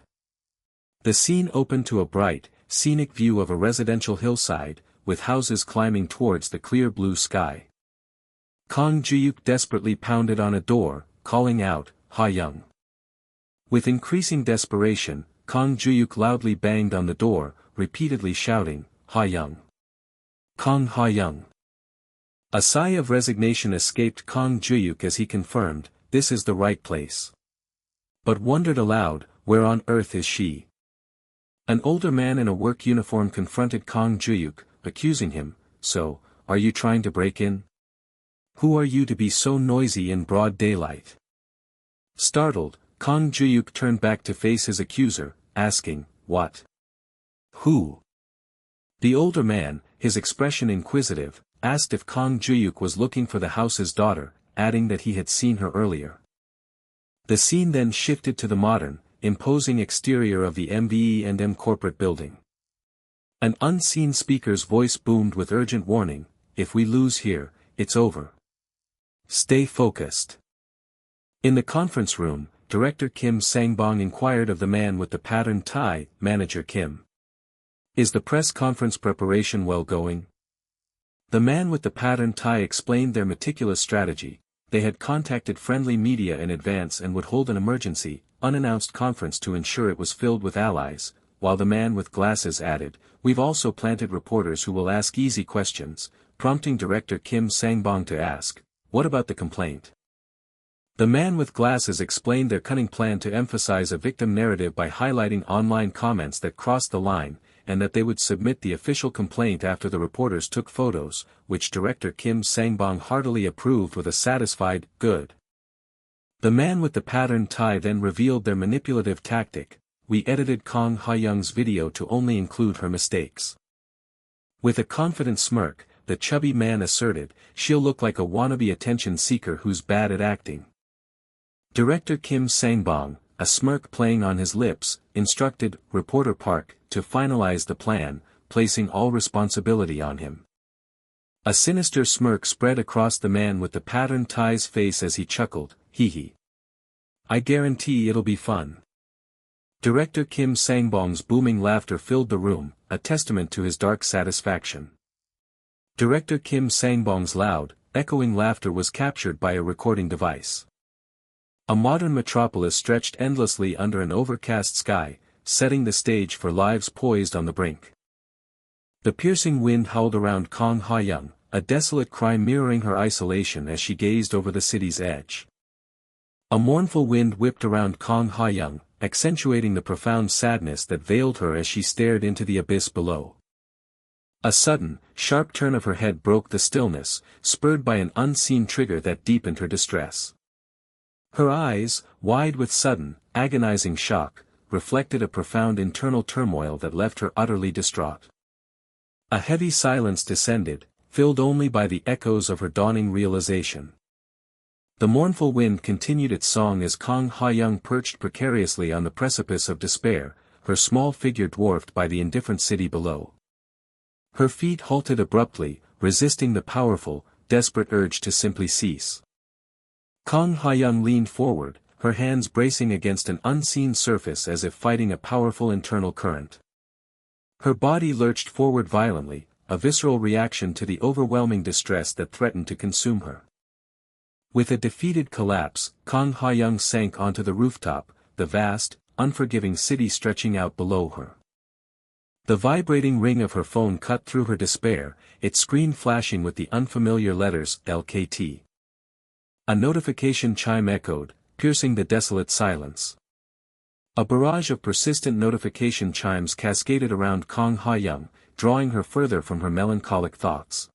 The scene opened to a bright, scenic view of a residential hillside, with houses climbing towards the clear blue sky. Kang Juhyuk desperately pounded on a door, calling out, "Ha-young." With increasing desperation, Kang Juhyuk loudly banged on the door, repeatedly shouting, "Ha-young. Kang Ha-young." A sigh of resignation escaped Kang Juhyuk as he confirmed, "This is the right place." But wondered aloud, "Where on earth is she?" An older man in a work uniform confronted Kang Juhyuk, accusing him, "So, are you trying to break in? Who are you to be so noisy in broad daylight?" Startled, Kang Juhyuk turned back to face his accuser, asking, "What? Who?" The older man, his expression inquisitive, asked if Kang Juhyuk was looking for the house's daughter, adding that he had seen her earlier. The scene then shifted to the modern, imposing exterior of the MVE&M corporate building. An unseen speaker's voice boomed with urgent warning, "If we lose here, it's over. Stay focused." In the conference room, Director Kim Sang-bong inquired of the man with the patterned tie, Manager Kim. Is the press conference preparation well going? The man with the patterned tie explained their meticulous strategy. They had contacted friendly media in advance and would hold an emergency, unannounced conference to ensure it was filled with allies, while the man with glasses added, "We've also planted reporters who will ask easy questions," prompting Director Kim Sang-bong to ask, "What about the complaint?" The man with glasses explained their cunning plan to emphasize a victim narrative by highlighting online comments that crossed the line, and that they would submit the official complaint after the reporters took photos, which Director Kim Sang-bong heartily approved with a satisfied, "Good." The man with the patterned tie then revealed their manipulative tactic: "We edited Kang Juhyuk's video to only include her mistakes." With a confident smirk, the chubby man asserted, "She'll look like a wannabe attention seeker who's bad at acting." Director Kim Sang-bong, a smirk playing on his lips, instructed reporter Park to finalize the plan, placing all responsibility on him. A sinister smirk spread across the man with the patterned tie's face as he chuckled, "Hee hee. I guarantee it'll be fun." Director Kim Sang-bong's booming laughter filled the room, a testament to his dark satisfaction. Director Kim Sang-bong's loud, echoing laughter was captured by a recording device. A modern metropolis stretched endlessly under an overcast sky, setting the stage for lives poised on the brink. The piercing wind howled around Kang Juhyuk, a desolate cry mirroring her isolation as she gazed over the city's edge. A mournful wind whipped around Kang Juhyuk, accentuating the profound sadness that veiled her as she stared into the abyss below. A sudden, sharp turn of her head broke the stillness, spurred by an unseen trigger that deepened her distress. Her eyes, wide with sudden, agonizing shock, reflected a profound internal turmoil that left her utterly distraught. A heavy silence descended, filled only by the echoes of her dawning realization. The mournful wind continued its song as Kang Juhyuk perched precariously on the precipice of despair, her small figure dwarfed by the indifferent city below. Her feet halted abruptly, resisting the powerful, desperate urge to simply cease. Kang Juhyuk leaned forward, her hands bracing against an unseen surface as if fighting a powerful internal current. Her body lurched forward violently, a visceral reaction to the overwhelming distress that threatened to consume her. With a defeated collapse, Kang Juhyuk sank onto the rooftop, the vast, unforgiving city stretching out below her. The vibrating ring of her phone cut through her despair, its screen flashing with the unfamiliar letters LKT. A notification chime echoed, piercing the desolate silence. A barrage of persistent notification chimes cascaded around Kang Juhyuk, drawing her further from her melancholic thoughts.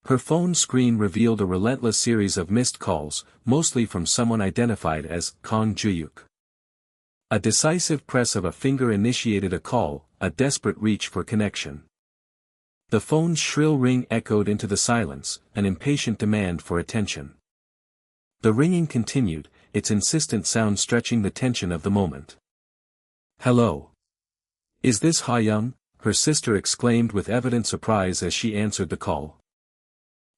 Her phone screen revealed a relentless series of missed calls, mostly from someone identified as Kang Juhyuk. A decisive press of a finger initiated a call, a desperate reach for connection. The phone's shrill ring echoed into the silence, an impatient demand for attention. The ringing continued, its insistent sound stretching the tension of the moment. "Hello. Is this Juhyuk?" her sister exclaimed with evident surprise as she answered the call.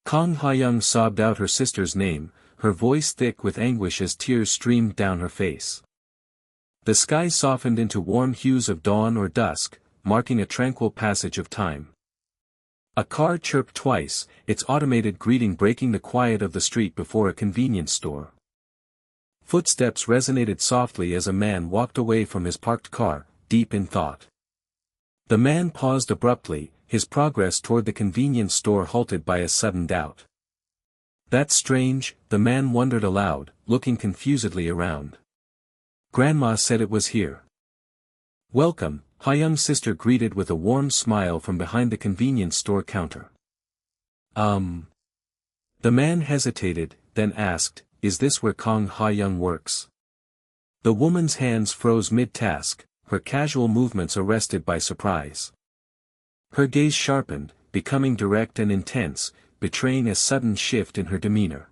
Kang Juhyuk sobbed out her sister's name, her voice thick with anguish as tears streamed down her face. The sky softened into warm hues of dawn or dusk, marking a tranquil passage of time. A car chirped twice, its automated greeting breaking the quiet of the street before a convenience store. Footsteps resonated softly as a man walked away from his parked car, deep in thought. The man paused abruptly, his progress toward the convenience store halted by a sudden doubt. "That's strange," the man wondered aloud, looking confusedly around. "Grandma said it was here." "Welcome," Hyung's sister greeted with a warm smile from behind the convenience store counter. The man hesitated, then asked, "Is this where Kang Juhyuk works?" The woman's hands froze mid-task, her casual movements arrested by surprise. Her gaze sharpened, becoming direct and intense, betraying a sudden shift in her demeanor.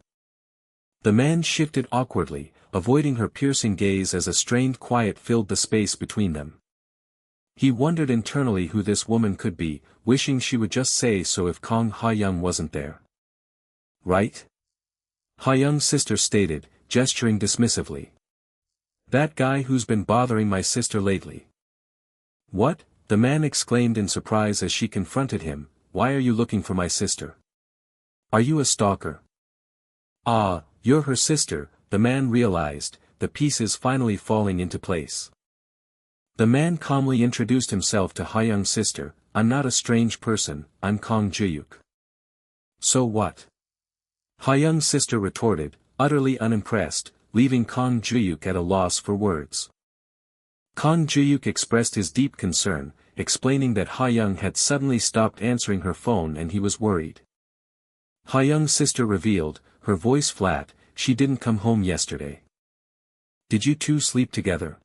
The man shifted awkwardly, avoiding her piercing gaze as a strained quiet filled the space between them. He wondered internally who this woman could be, wishing she would just say so if Kang Juhyuk wasn't there. "Right?" Hyung's sister stated, gesturing dismissively. That guy who's been bothering my sister lately. What? The man exclaimed in surprise as she confronted him. Why are you looking for my sister? Are you a stalker? Ah, you're her sister, the man realized, the pieces finally falling into place. The man calmly introduced himself to Hyung's sister. I'm not a strange person, I'm Kang Juhyuk. So what? Hyung's sister retorted, utterly unimpressed, leaving Kang Juhyuk at a loss for words. Kang Juhyuk expressed his deep concern, explaining that Hyung had suddenly stopped answering her phone and he was worried. Hyung's sister revealed, her voice flat, she didn't come home yesterday. Did you two sleep together?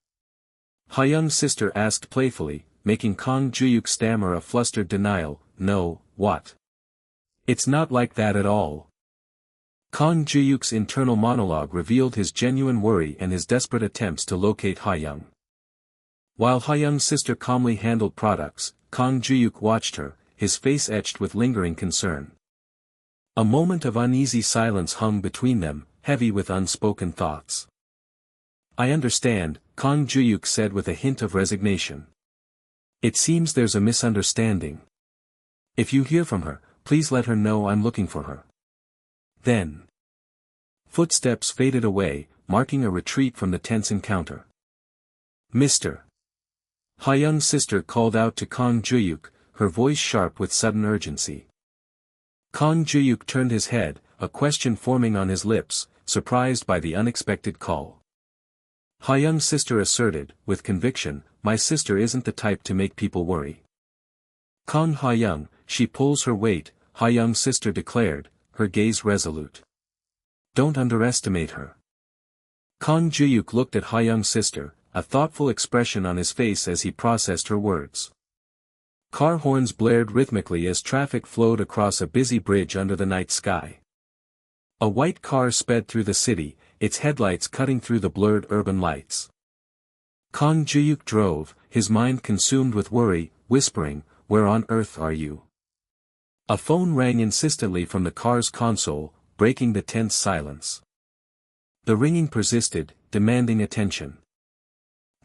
Hyung's sister asked playfully, making Kang Juhyuk stammer a flustered denial. No, what? It's not like that at all. Kang Juhyuk's internal monologue revealed his genuine worry and his desperate attempts to locate Hyung. While Hyung's sister calmly handled products, Kang Juhyuk watched her, his face etched with lingering concern. A moment of uneasy silence hung between them, heavy with unspoken thoughts. I understand, Kang Juhyuk said with a hint of resignation. It seems there's a misunderstanding. If you hear from her, please let her know I'm looking for her. Then. Footsteps faded away, marking a retreat from the tense encounter. Mr. Hyung's sister called out to Kang Juhyuk, her voice sharp with sudden urgency. Kang Juhyuk turned his head, a question forming on his lips, surprised by the unexpected call. Hyung's sister asserted, with conviction, my sister isn't the type to make people worry. Kang Hyung, she pulls her weight, Hyung's sister declared, her gaze resolute. Don't underestimate her. Kang Juhyuk looked at Hyung's sister, a thoughtful expression on his face as he processed her words. Car horns blared rhythmically as traffic flowed across a busy bridge under the night sky. A white car sped through the city, its headlights cutting through the blurred urban lights. Kang Juhyuk drove, his mind consumed with worry, whispering, where on earth are you? A phone rang insistently from the car's console, breaking the tense silence. The ringing persisted, demanding attention.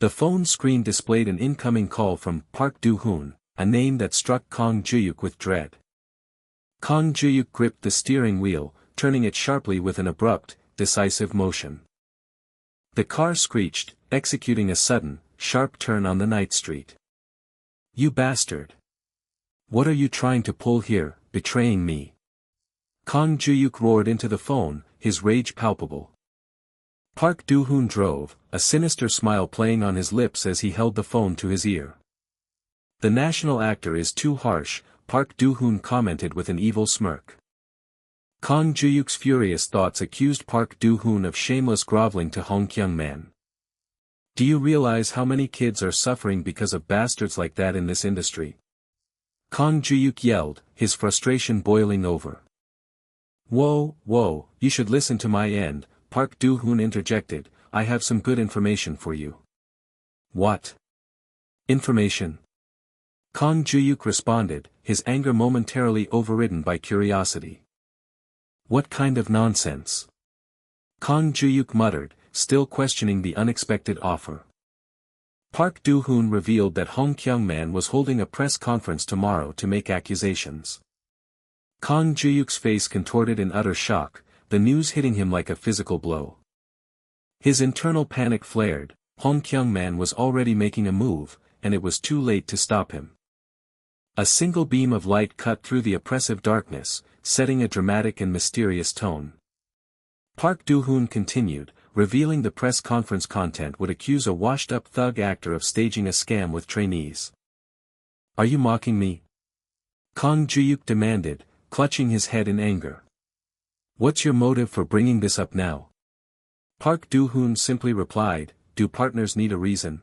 The phone screen displayed an incoming call from Park Do-hoon, a name that struck Kang Juhyuk with dread. Kang Juhyuk gripped the steering wheel, turning it sharply with an abrupt, decisive motion. The car screeched, executing a sudden, sharp turn on the night street. You bastard! What are you trying to pull here, betraying me? Kang Juhyuk roared into the phone, his rage palpable. Park Do-hoon drove, a sinister smile playing on his lips as he held the phone to his ear. The national actor is too harsh, Park Do-hoon commented with an evil smirk. Kang Juhyuk's furious thoughts accused Park Do-hoon of shameless groveling to Hong Kyung-man. Do you realize how many kids are suffering because of bastards like that in this industry? Kang Juhyuk yelled, his frustration boiling over. Whoa, you should listen to my end, Park Do-hoon interjected, I have some good information for you. What? Information? Kang Juhyuk responded, his anger momentarily overridden by curiosity. What kind of nonsense? Kang Juhyuk muttered, still questioning the unexpected offer. Park Do-hoon revealed that Hong Kyung-man was holding a press conference tomorrow to make accusations. Kang Juhyuk's face contorted in utter shock, the news hitting him like a physical blow. His internal panic flared, Hong Kyung-man was already making a move, and it was too late to stop him. A single beam of light cut through the oppressive darkness, setting a dramatic and mysterious tone. Park Do-hoon continued, revealing the press conference content would accuse a washed-up thug actor of staging a scam with trainees. Are you mocking me? Kang Juhyuk demanded, clutching his head in anger. What's your motive for bringing this up now? Park Do-hoon simply replied, do partners need a reason?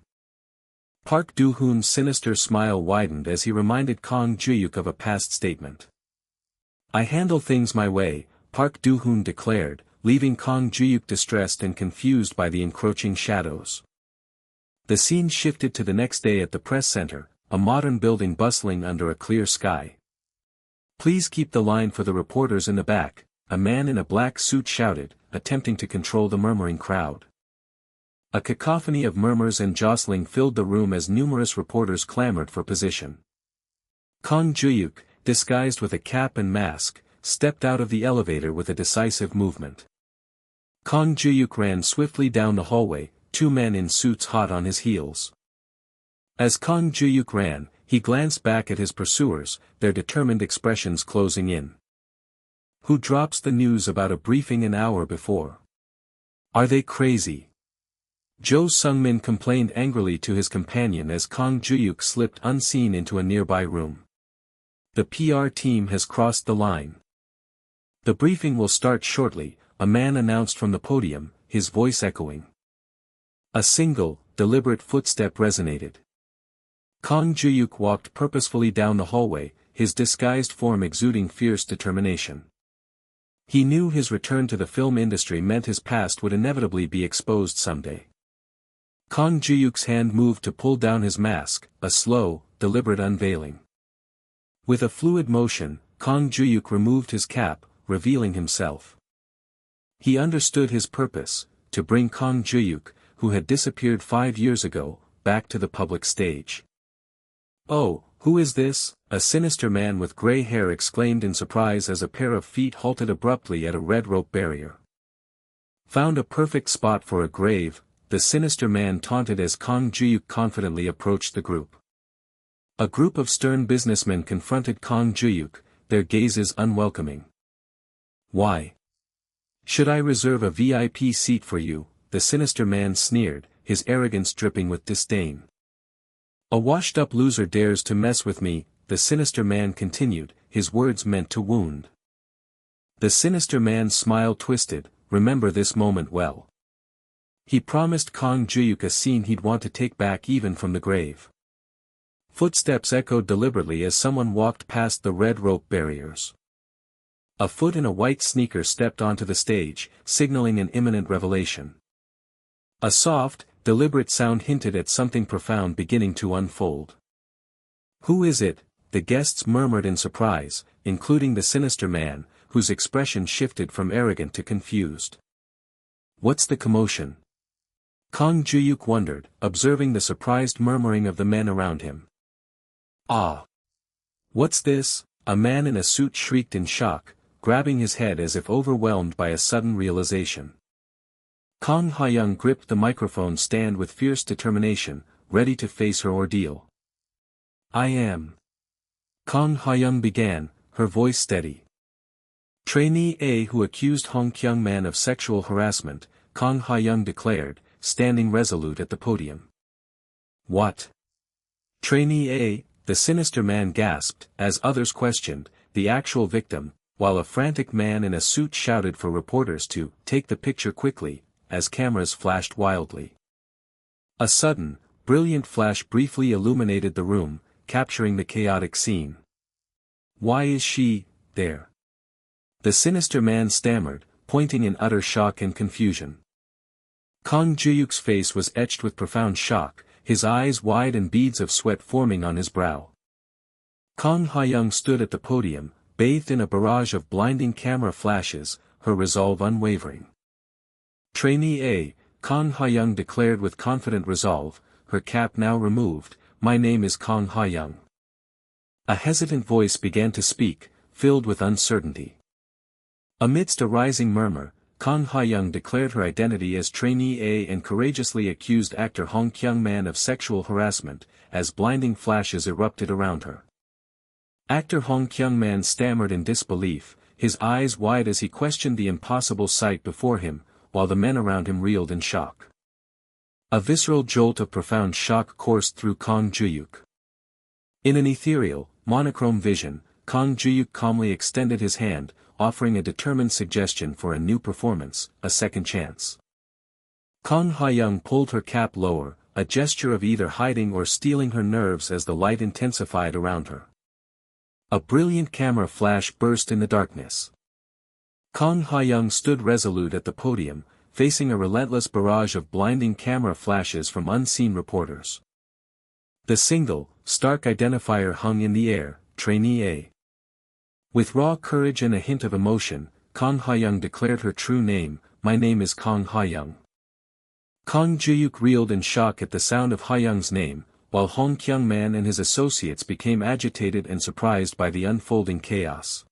Park Do-hoon's sinister smile widened as he reminded Kang Juhyuk of a past statement. I handle things my way, Park Do-hoon declared, leaving Kang Juhyuk distressed and confused by the encroaching shadows. The scene shifted to the next day at the press center, a modern building bustling under a clear sky. Please keep the line for the reporters in the back, a man in a black suit shouted, attempting to control the murmuring crowd. A cacophony of murmurs and jostling filled the room as numerous reporters clamored for position. Kang Juhyuk, disguised with a cap and mask, stepped out of the elevator with a decisive movement. Kang Juhyuk ran swiftly down the hallway, two men in suits hot on his heels. As Kang Juhyuk ran, he glanced back at his pursuers, their determined expressions closing in. Who drops the news about a briefing an hour before? Are they crazy? Jo Sung-min complained angrily to his companion as Kang Juhyuk slipped unseen into a nearby room. The PR team has crossed the line. The briefing will start shortly, a man announced from the podium, his voice echoing. A single, deliberate footstep resonated. Kang Juhyuk walked purposefully down the hallway, his disguised form exuding fierce determination. He knew his return to the film industry meant his past would inevitably be exposed someday. Kang Juhyuk's hand moved to pull down his mask, a slow, deliberate unveiling. With a fluid motion, Kang Juhyuk removed his cap, revealing himself. He understood his purpose, to bring Kang Juhyuk, who had disappeared 5 years ago, back to the public stage. "Oh, who is this?" a sinister man with gray hair exclaimed in surprise as a pair of feet halted abruptly at a red rope barrier. "Found a perfect spot for a grave," the sinister man taunted as Kang Juhyuk confidently approached the group. A group of stern businessmen confronted Kang Juhyuk, their gazes unwelcoming. "Why? Should I reserve a VIP seat for you?" the sinister man sneered, his arrogance dripping with disdain. "A washed-up loser dares to mess with me," the sinister man continued, his words meant to wound. The sinister man's smile twisted, remember this moment well. He promised Kang Juhyuk a scene he'd want to take back even from the grave. Footsteps echoed deliberately as someone walked past the red rope barriers. A foot in a white sneaker stepped onto the stage, signaling an imminent revelation. A soft, deliberate sound hinted at something profound beginning to unfold. "Who is it?" the guests murmured in surprise, including the sinister man, whose expression shifted from arrogant to confused. "What's the commotion?" Kang Juhyuk wondered, observing the surprised murmuring of the men around him. "Ah! What's this?" a man in a suit shrieked in shock, grabbing his head as if overwhelmed by a sudden realization. Kang Hyung gripped the microphone stand with fierce determination, ready to face her ordeal. "I am." Kang Hyung began, her voice steady. "Trainee A who accused Hong Kyung-man of sexual harassment," Kang Hyung declared, standing resolute at the podium. "What? Trainee A?" the sinister man gasped, as others questioned, the actual victim, while a frantic man in a suit shouted for reporters to take the picture quickly, as cameras flashed wildly. A sudden, brilliant flash briefly illuminated the room, capturing the chaotic scene. "Why is she there?" the sinister man stammered, pointing in utter shock and confusion. Kang Juhyuk's face was etched with profound shock, his eyes wide and beads of sweat forming on his brow. Kang Hyung stood at the podium, bathed in a barrage of blinding camera flashes, her resolve unwavering. "Trainee A," Kang Hyung declared with confident resolve, her cap now removed, "my name is Kang Hyung." A hesitant voice began to speak, filled with uncertainty. Amidst a rising murmur, Kang Hyung declared her identity as Trainee A and courageously accused actor Hong Kyung-man of sexual harassment, as blinding flashes erupted around her. Actor Hong Kyung-man stammered in disbelief, his eyes wide as he questioned the impossible sight before him, while the men around him reeled in shock. A visceral jolt of profound shock coursed through Kang Juhyuk. In an ethereal, monochrome vision, Kang Juhyuk calmly extended his hand, offering a determined suggestion for a new performance, a second chance. Kang Hyung pulled her cap lower, a gesture of either hiding or stealing her nerves as the light intensified around her. A brilliant camera flash burst in the darkness. Kang Hyung stood resolute at the podium, facing a relentless barrage of blinding camera flashes from unseen reporters. The single, stark identifier hung in the air, Trainee A. With raw courage and a hint of emotion, Kang Ha-young declared her true name, "My name is Kang Ha-young." Kang Juhyuk reeled in shock at the sound of Ha-young's name, while Hong Kyung-man and his associates became agitated and surprised by the unfolding chaos.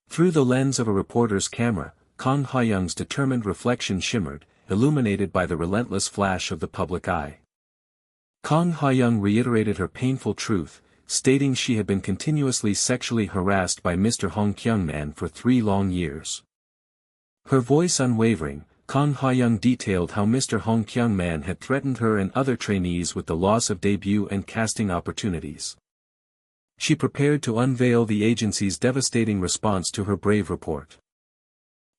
Through the lens of a reporter's camera, Kang Ha-young's determined reflection shimmered, illuminated by the relentless flash of the public eye. Kang Ha-young reiterated her painful truth, stating she had been continuously sexually harassed by Mr. Hong Kyung-man for 3 long years. Her voice unwavering, Kang Ha-young detailed how Mr. Hong Kyung-man had threatened her and other trainees with the loss of debut and casting opportunities. She prepared to unveil the agency's devastating response to her brave report.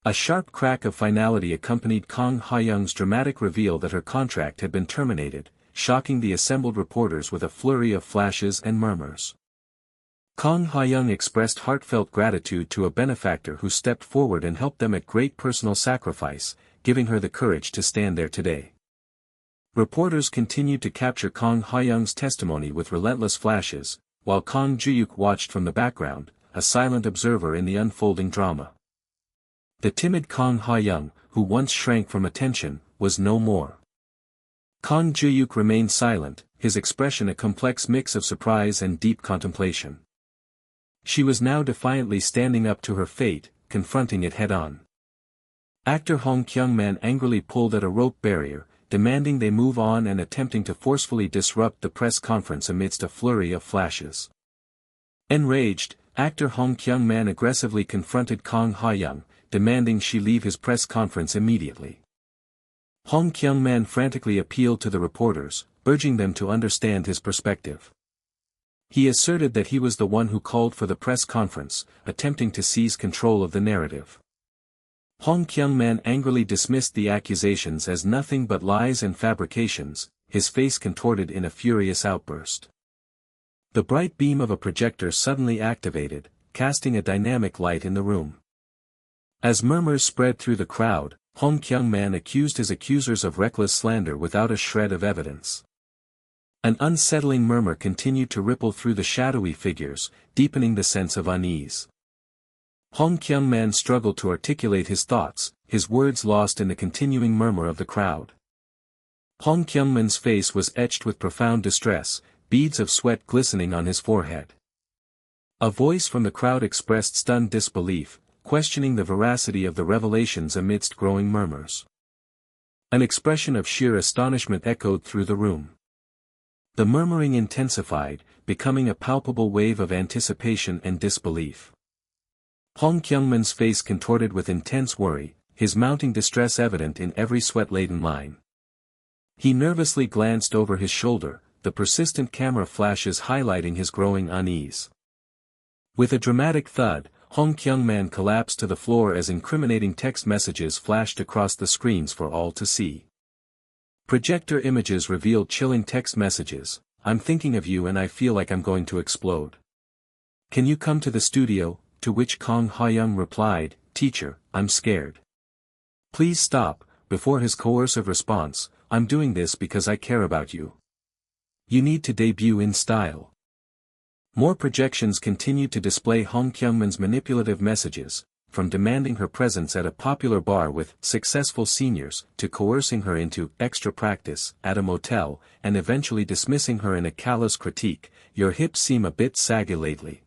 A sharp crack of finality accompanied Kang Ha-young's dramatic reveal that her contract had been terminated, shocking the assembled reporters with a flurry of flashes and murmurs. Kang Ha-young expressed heartfelt gratitude to a benefactor who stepped forward and helped them at great personal sacrifice, giving her the courage to stand there today. Reporters continued to capture Kang Ha-young's testimony with relentless flashes, while Kang Juhyuk watched from the background, a silent observer in the unfolding drama. The timid Kang Ha-young, who once shrank from attention, was no more. Kang Juhyuk remained silent, his expression a complex mix of surprise and deep contemplation. She was now defiantly standing up to her fate, confronting it head-on. Actor Hong Kyung-man angrily pulled at a rope barrier, demanding they move on and attempting to forcefully disrupt the press conference amidst a flurry of flashes. Enraged, actor Hong Kyung-man aggressively confronted Kang Ha-young, demanding she leave his press conference immediately. Hong Kyung-man frantically appealed to the reporters, urging them to understand his perspective. He asserted that he was the one who called for the press conference, attempting to seize control of the narrative. Hong Kyung-man angrily dismissed the accusations as nothing but lies and fabrications, his face contorted in a furious outburst. The bright beam of a projector suddenly activated, casting a dynamic light in the room. As murmurs spread through the crowd, Hong Kyung-man accused his accusers of reckless slander without a shred of evidence. An unsettling murmur continued to ripple through the shadowy figures, deepening the sense of unease. Hong Kyung-man struggled to articulate his thoughts, his words lost in the continuing murmur of the crowd. Hong Kyung-man's face was etched with profound distress, beads of sweat glistening on his forehead. A voice from the crowd expressed stunned disbelief, questioning the veracity of the revelations amidst growing murmurs. An expression of sheer astonishment echoed through the room. The murmuring intensified, becoming a palpable wave of anticipation and disbelief. Hong Kyung-man's face contorted with intense worry, his mounting distress evident in every sweat-laden line. He nervously glanced over his shoulder, the persistent camera flashes highlighting his growing unease. With a dramatic thud, Hong Kyung-man collapsed to the floor as incriminating text messages flashed across the screens for all to see. Projector images revealed chilling text messages, "I'm thinking of you and I feel like I'm going to explode. Can you come to the studio?" To which Kang Ha-young replied, "Teacher, I'm scared. Please stop." Before his coercive response, "I'm doing this because I care about you. You need to debut in style." More projections continued to display Hong Kyung-man's manipulative messages, from demanding her presence at a popular bar with successful seniors, to coercing her into extra practice at a motel, and eventually dismissing her in a callous critique, "Your hips seem a bit saggy lately."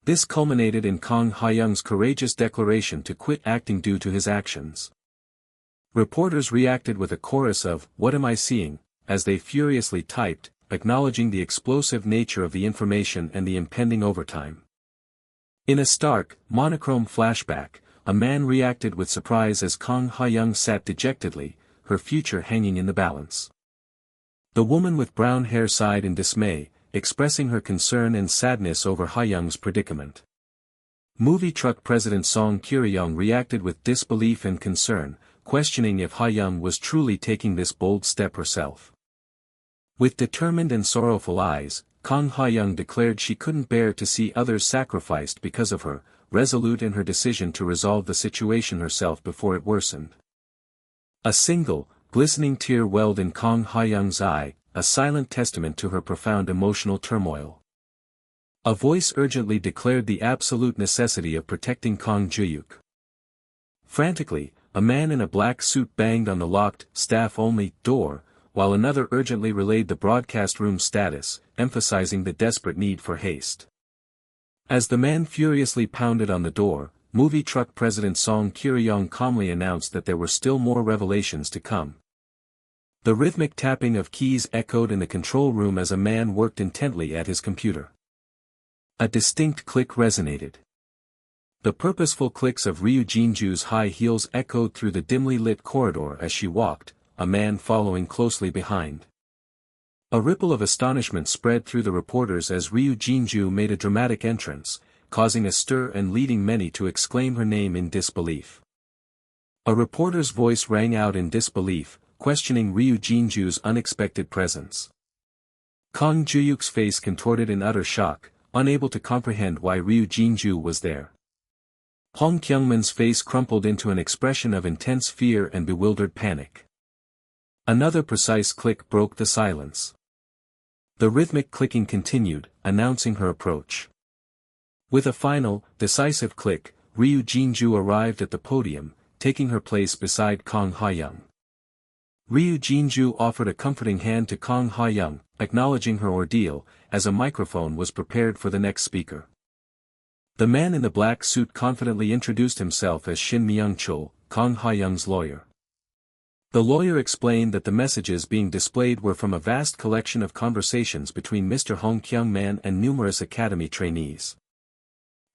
This culminated in Kang Ha-young's courageous declaration to quit acting due to his actions. Reporters reacted with a chorus of, "What am I seeing?" as they furiously typed, acknowledging the explosive nature of the information and the impending overtime. In a stark, monochrome flashback, a man reacted with surprise as Kang Ha-young sat dejectedly, her future hanging in the balance. The woman with brown hair sighed in dismay, expressing her concern and sadness over Ha-young's predicament. Movie truck president Song Kye-ryong reacted with disbelief and concern, questioning if Ha-young was truly taking this bold step herself. With determined and sorrowful eyes, Kang Ha-young declared she couldn't bear to see others sacrificed because of her, resolute in her decision to resolve the situation herself before it worsened. A single, glistening tear welled in Kang Ha-young's eye, a silent testament to her profound emotional turmoil. A voice urgently declared the absolute necessity of protecting Kang Juhyuk. Frantically, a man in a black suit banged on the locked, staff-only, door, while another urgently relayed the broadcast room status, emphasizing the desperate need for haste. As the man furiously pounded on the door, movie truck president Song Kye-ryong calmly announced that there were still more revelations to come. The rhythmic tapping of keys echoed in the control room as a man worked intently at his computer. A distinct click resonated. The purposeful clicks of Ryu Jinju's high heels echoed through the dimly lit corridor as she walked, a man following closely behind. A ripple of astonishment spread through the reporters as Ryu Jinju made a dramatic entrance, causing a stir and leading many to exclaim her name in disbelief. A reporter's voice rang out in disbelief, questioning Ryu Jinju's unexpected presence. Kang Juhyuk's face contorted in utter shock, unable to comprehend why Ryu Jinju was there. Hong Kyungman's face crumpled into an expression of intense fear and bewildered panic. Another precise click broke the silence. The rhythmic clicking continued, announcing her approach. With a final, decisive click, Ryu Jinju arrived at the podium, taking her place beside Kang Ha-young. Ryu Jinju offered a comforting hand to Kang Ha-young, acknowledging her ordeal, as a microphone was prepared for the next speaker. The man in the black suit confidently introduced himself as Shin Myung-chul, Kang Ha-young's lawyer. The lawyer explained that the messages being displayed were from a vast collection of conversations between Mr. Hong Kyung-man and numerous academy trainees.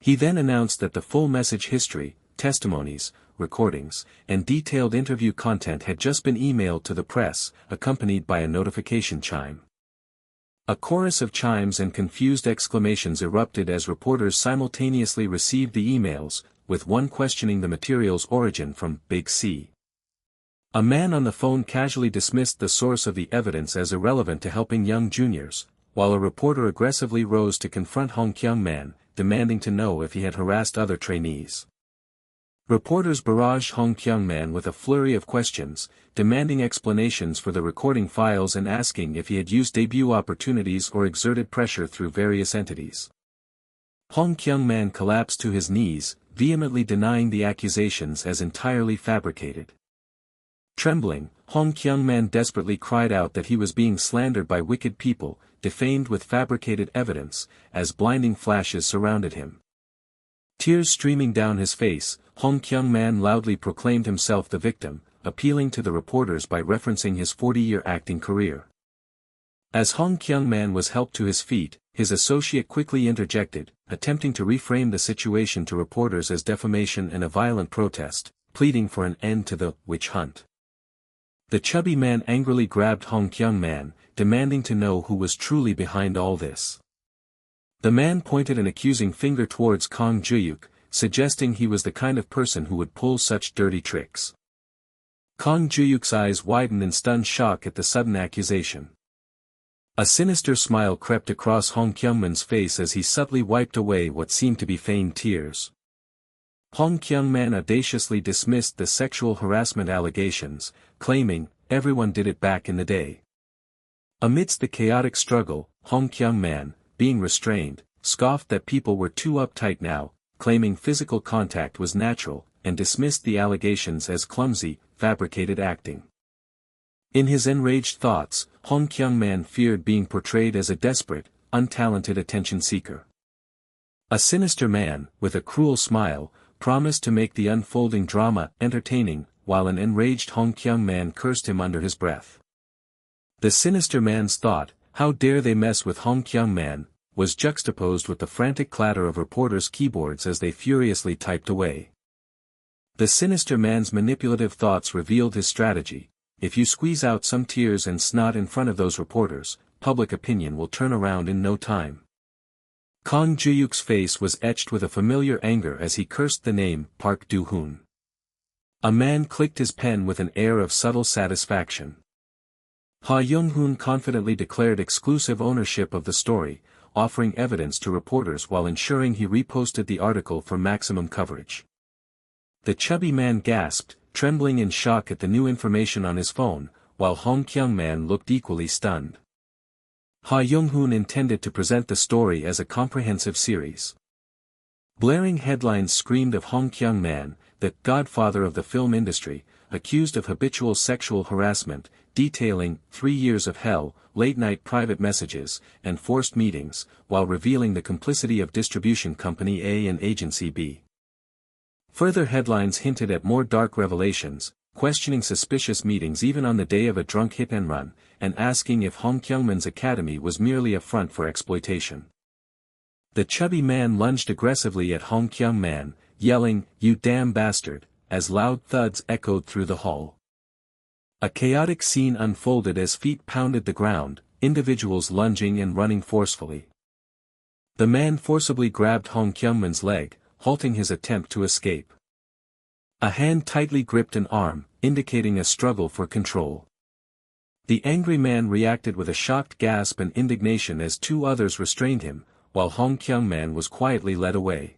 He then announced that the full message history, testimonies, recordings, and detailed interview content had just been emailed to the press, accompanied by a notification chime. A chorus of chimes and confused exclamations erupted as reporters simultaneously received the emails, with one questioning the material's origin from Big C. A man on the phone casually dismissed the source of the evidence as irrelevant to helping young juniors, while a reporter aggressively rose to confront Hong Kyung-man, demanding to know if he had harassed other trainees. Reporters barraged Hong Kyung-man with a flurry of questions, demanding explanations for the recording files and asking if he had used debut opportunities or exerted pressure through various entities. Hong Kyung-man collapsed to his knees, vehemently denying the accusations as entirely fabricated. Trembling, Hong Kyung-man desperately cried out that he was being slandered by wicked people, defamed with fabricated evidence, as blinding flashes surrounded him. Tears streaming down his face, Hong Kyung-man loudly proclaimed himself the victim, appealing to the reporters by referencing his 40-year acting career. As Hong Kyung-man was helped to his feet, his associate quickly interjected, attempting to reframe the situation to reporters as defamation and a violent protest, pleading for an end to the witch hunt. The chubby man angrily grabbed Hong Kyung-man, demanding to know who was truly behind all this. The man pointed an accusing finger towards Kang Juhyuk, suggesting he was the kind of person who would pull such dirty tricks. Kang Juhyuk's eyes widened in stunned shock at the sudden accusation. A sinister smile crept across Hong Kyungman's face as he subtly wiped away what seemed to be feigned tears. Hong Kyung-man audaciously dismissed the sexual harassment allegations, claiming, everyone did it back in the day. Amidst the chaotic struggle, Hong Kyung-man, being restrained, scoffed that people were too uptight now, claiming physical contact was natural, and dismissed the allegations as clumsy, fabricated acting. In his enraged thoughts, Hong Kyung-man feared being portrayed as a desperate, untalented attention seeker. A sinister man, with a cruel smile, promised to make the unfolding drama entertaining, while an enraged Hong Kyung-man cursed him under his breath. The sinister man's thought, how dare they mess with Hong Kyung-man, was juxtaposed with the frantic clatter of reporters' keyboards as they furiously typed away. The sinister man's manipulative thoughts revealed his strategy: if you squeeze out some tears and snot in front of those reporters, public opinion will turn around in no time. Kang Juhyuk's face was etched with a familiar anger as he cursed the name Park Do-hoon. A man clicked his pen with an air of subtle satisfaction. Ha Young-hoon confidently declared exclusive ownership of the story, offering evidence to reporters while ensuring he reposted the article for maximum coverage. The chubby man gasped, trembling in shock at the new information on his phone, while Hong Kyung-man looked equally stunned. Ha Young-hoon intended to present the story as a comprehensive series. Blaring headlines screamed of Hong Kyung-man, the godfather of the film industry, accused of habitual sexual harassment, detailing 3 years of hell, late-night private messages, and forced meetings, while revealing the complicity of distribution company A and agency B. Further headlines hinted at more dark revelations, questioning suspicious meetings even on the day of a drunk hit-and-run, and asking if Hong Kyung-man's academy was merely a front for exploitation. The chubby man lunged aggressively at Hong Kyung-man, yelling, "You damn bastard," as loud thuds echoed through the hall. A chaotic scene unfolded as feet pounded the ground, individuals lunging and running forcefully. The man forcibly grabbed Hong Kyung-man's leg, halting his attempt to escape. A hand tightly gripped an arm, indicating a struggle for control. The angry man reacted with a shocked gasp and indignation as 2 others restrained him, while Hong Kyung-man was quietly led away.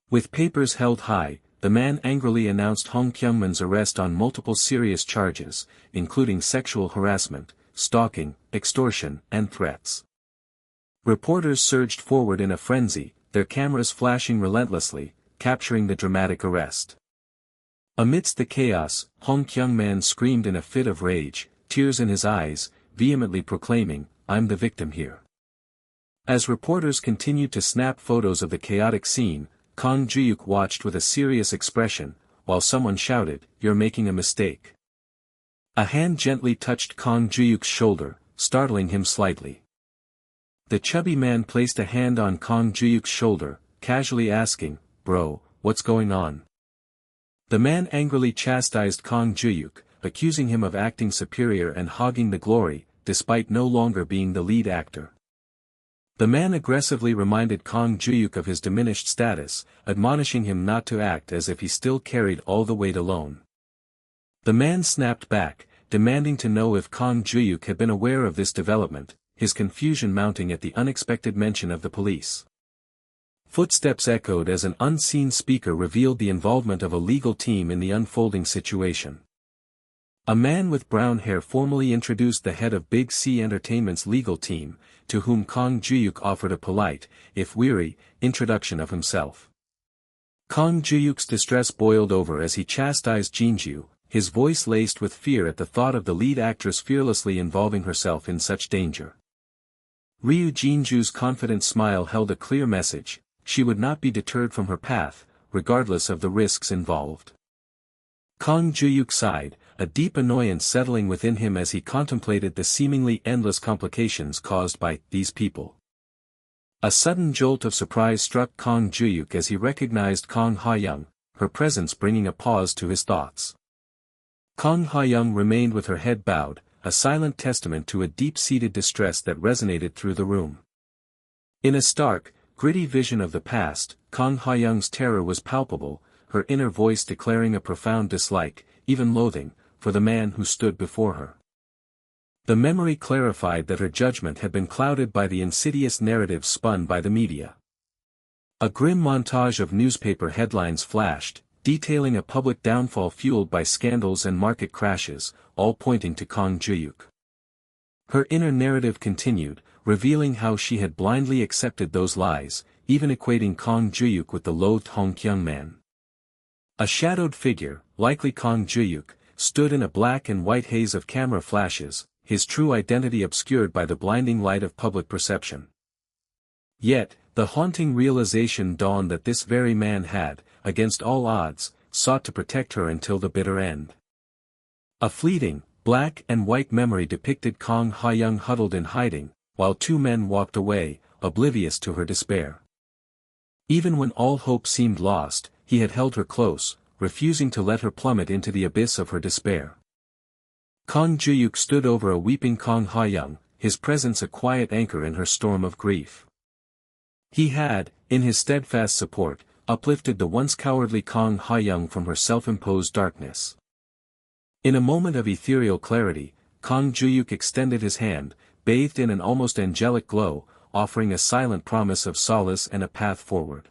With papers held high, the man angrily announced Hong Kyung-man's arrest on multiple serious charges, including sexual harassment, stalking, extortion, and threats. Reporters surged forward in a frenzy, their cameras flashing relentlessly, capturing the dramatic arrest. Amidst the chaos, Hong Kyung-man screamed in a fit of rage, tears in his eyes, vehemently proclaiming, "I'm the victim here." As reporters continued to snap photos of the chaotic scene, Kang Juhyuk watched with a serious expression, while someone shouted, "You're making a mistake." A hand gently touched Kang Juhyuk's shoulder, startling him slightly. The chubby man placed a hand on Kang Juhyuk's shoulder, casually asking, "Bro, what's going on?" The man angrily chastised Kang Juhyuk, accusing him of acting superior and hogging the glory, despite no longer being the lead actor. The man aggressively reminded Kang Juhyuk of his diminished status, admonishing him not to act as if he still carried all the weight alone. The man snapped back, demanding to know if Kang Juhyuk had been aware of this development, his confusion mounting at the unexpected mention of the police. Footsteps echoed as an unseen speaker revealed the involvement of a legal team in the unfolding situation. A man with brown hair formally introduced the head of Big C Entertainment's legal team, to whom Kang Juhyuk offered a polite, if weary, introduction of himself. Kang Juhyuk's distress boiled over as he chastised Jinju, his voice laced with fear at the thought of the lead actress fearlessly involving herself in such danger. Ryu Jinju's confident smile held a clear message: she would not be deterred from her path, regardless of the risks involved. Kang Juhyuk sighed, a deep annoyance settling within him as he contemplated the seemingly endless complications caused by these people. A sudden jolt of surprise struck Kang Juhyuk as he recognized Kang Ha-young, her presence bringing a pause to his thoughts. Kang Ha-young remained with her head bowed, a silent testament to a deep-seated distress that resonated through the room. In a stark, gritty vision of the past, Kang Ha-young's terror was palpable, her inner voice declaring a profound dislike, even loathing, for the man who stood before her. The memory clarified that her judgment had been clouded by the insidious narrative spun by the media. A grim montage of newspaper headlines flashed, detailing a public downfall fueled by scandals and market crashes, all pointing to Kang Juhyuk. Her inner narrative continued, revealing how she had blindly accepted those lies, even equating Kang Juhyuk with the loathed Hong Kyung-man. A shadowed figure, likely Kang Juhyuk, stood in a black and white haze of camera flashes, his true identity obscured by the blinding light of public perception. Yet, the haunting realization dawned that this very man had, against all odds, sought to protect her until the bitter end. A fleeting, black and white memory depicted Kang Ha-young huddled in hiding, while 2 men walked away, oblivious to her despair. Even when all hope seemed lost, he had held her close, refusing to let her plummet into the abyss of her despair. Kang Juhyuk stood over a weeping Kang Ha-young, his presence a quiet anchor in her storm of grief. He had, in his steadfast support, uplifted the once cowardly Kang Ha-young from her self-imposed darkness. In a moment of ethereal clarity, Kang Juhyuk extended his hand, bathed in an almost angelic glow, offering a silent promise of solace and a path forward.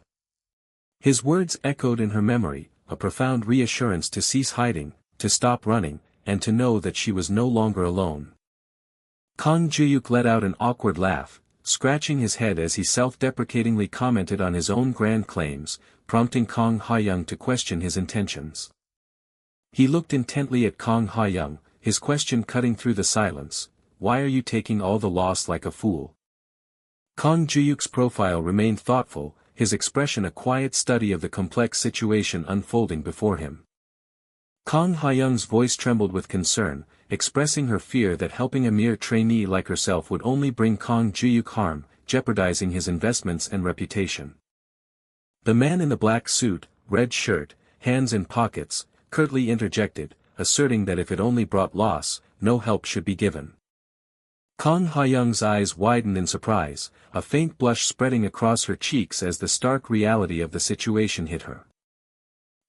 His words echoed in her memory, a profound reassurance to cease hiding, to stop running, and to know that she was no longer alone. Kang Juhyuk let out an awkward laugh, scratching his head as he self-deprecatingly commented on his own grand claims, prompting Kang Juhyuk to question his intentions. He looked intently at Kang Juhyuk, his question cutting through the silence, "Why are you taking all the loss like a fool?" Kang Juhyuk's profile remained thoughtful, his expression a quiet study of the complex situation unfolding before him. Kang Hyung's voice trembled with concern, expressing her fear that helping a mere trainee like herself would only bring Kang Juhyuk harm, jeopardizing his investments and reputation. The man in the black suit, red shirt, hands in pockets, curtly interjected, asserting that if it only brought loss, no help should be given. Kang Hyung's eyes widened in surprise, a faint blush spreading across her cheeks as the stark reality of the situation hit her.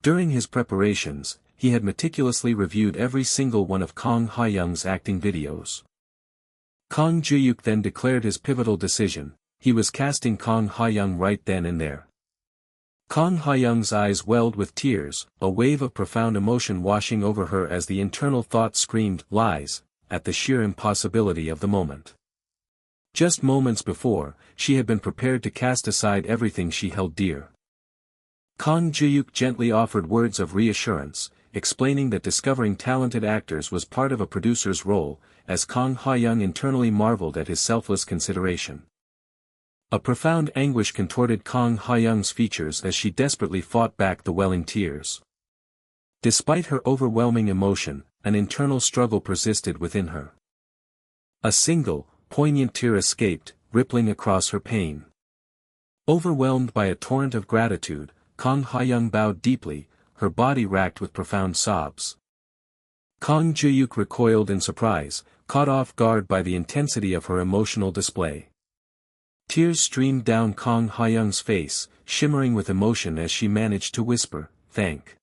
During his preparations, he had meticulously reviewed every single one of Kang Hyung's acting videos. Kang Juhyuk then declared his pivotal decision: he was casting Kang Hyung right then and there. Kang Hyung's eyes welled with tears, a wave of profound emotion washing over her as the internal thought screamed, "Lies," at the sheer impossibility of the moment. Just moments before, she had been prepared to cast aside everything she held dear. Kang Juhyuk gently offered words of reassurance, explaining that discovering talented actors was part of a producer's role, as Kang Hyung internally marveled at his selfless consideration. A profound anguish contorted Kang Hyung's features as she desperately fought back the welling tears. Despite her overwhelming emotion, an internal struggle persisted within her. A single, poignant tear escaped, rippling across her pain. Overwhelmed by a torrent of gratitude, Kang Hyung bowed deeply, her body racked with profound sobs. Kang Juhyuk recoiled in surprise, caught off guard by the intensity of her emotional display. Tears streamed down Kang Hyung's face, shimmering with emotion as she managed to whisper, "Thank."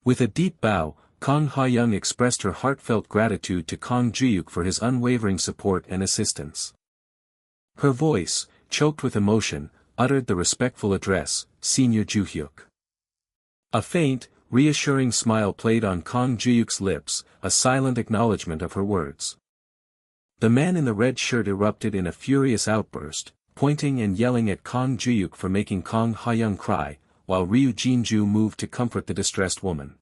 With a deep bow, Kang Hyung expressed her heartfelt gratitude to Kang Juhyuk for his unwavering support and assistance. Her voice, choked with emotion, uttered the respectful address, "Senior Juhyuk." A faint, reassuring smile played on Kang Juhyuk's lips, a silent acknowledgement of her words. The man in the red shirt erupted in a furious outburst, pointing and yelling at Kang Juhyuk for making Kang Hyung cry, while Ryu Jinju moved to comfort the distressed woman.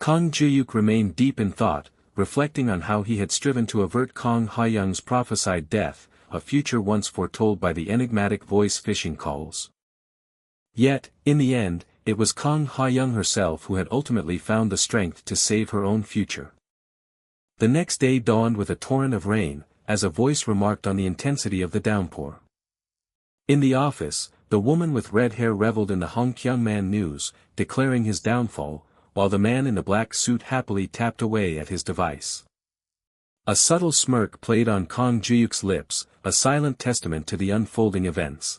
Kang Juhyuk remained deep in thought, reflecting on how he had striven to avert Kang Hyung's prophesied death, a future once foretold by the enigmatic voice phishing calls. Yet, in the end, it was Kang Hyung herself who had ultimately found the strength to save her own future. The next day dawned with a torrent of rain, as a voice remarked on the intensity of the downpour. In the office, the woman with red hair reveled in the Hongkyungman news, declaring his downfall, while the man in the black suit happily tapped away at his device. A subtle smirk played on Kang Juhyuk's lips, a silent testament to the unfolding events.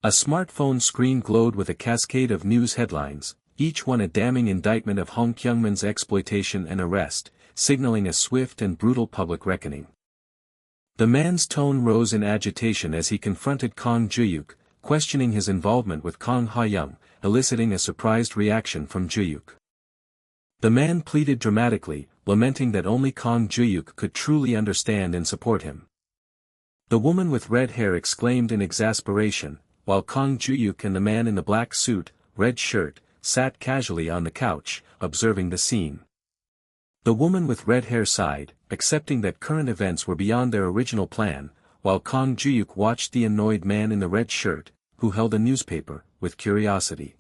A smartphone screen glowed with a cascade of news headlines, each one a damning indictment of Hongkyungman's exploitation and arrest, signaling a swift and brutal public reckoning. The man's tone rose in agitation as he confronted Kang Juhyuk, questioning his involvement with Kang Hyung, eliciting a surprised reaction from Juhyuk. The man pleaded dramatically, lamenting that only Kang Juhyuk could truly understand and support him. The woman with red hair exclaimed in exasperation, while Kang Juhyuk and the man in the black suit, red shirt, sat casually on the couch, observing the scene. The woman with red hair sighed, accepting that current events were beyond their original plan, while Kang Juhyuk watched the annoyed man in the red shirt, who held a newspaper, with curiosity.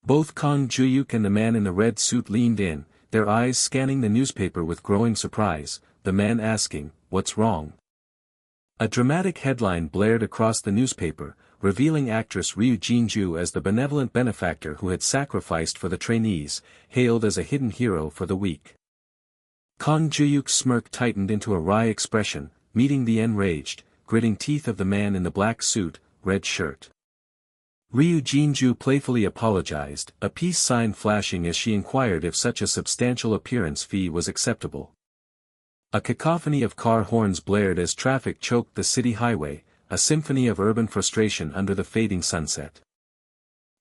Both Kang Juhyuk and the man in the red suit leaned in, their eyes scanning the newspaper with growing surprise, the man asking, "What's wrong?" A dramatic headline blared across the newspaper, revealing actress Ryu Jinju as the benevolent benefactor who had sacrificed for the trainees, hailed as a hidden hero for the weak. Kang Juhyuk's smirk tightened into a wry expression, meeting the enraged, gritting teeth of the man in the black suit, red shirt. Ryu Jinju playfully apologized, a peace sign flashing as she inquired if such a substantial appearance fee was acceptable. A cacophony of car horns blared as traffic choked the city highway, a symphony of urban frustration under the fading sunset.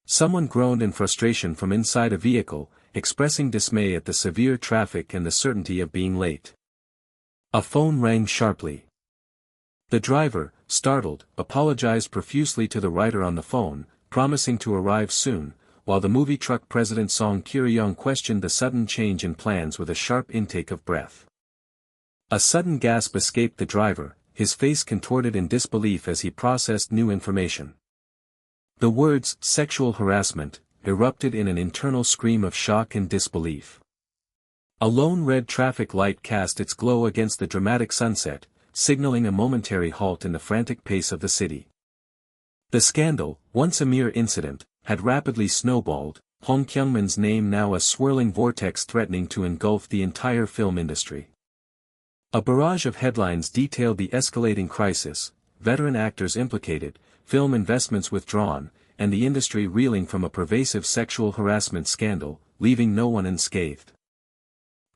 Someone groaned in frustration from inside a vehicle, expressing dismay at the severe traffic and the certainty of being late. A phone rang sharply. The driver, startled, apologized profusely to the writer on the phone, promising to arrive soon, while the movie truck president Song Kir-young questioned the sudden change in plans with a sharp intake of breath. A sudden gasp escaped the driver, his face contorted in disbelief as he processed new information. The words, sexual harassment, erupted in an internal scream of shock and disbelief. A lone red traffic light cast its glow against the dramatic sunset, signaling a momentary halt in the frantic pace of the city. The scandal, once a mere incident, had rapidly snowballed, Hong Kyung-min's name now a swirling vortex threatening to engulf the entire film industry. A barrage of headlines detailed the escalating crisis, veteran actors implicated, film investments withdrawn, and the industry reeling from a pervasive sexual harassment scandal, leaving no one unscathed.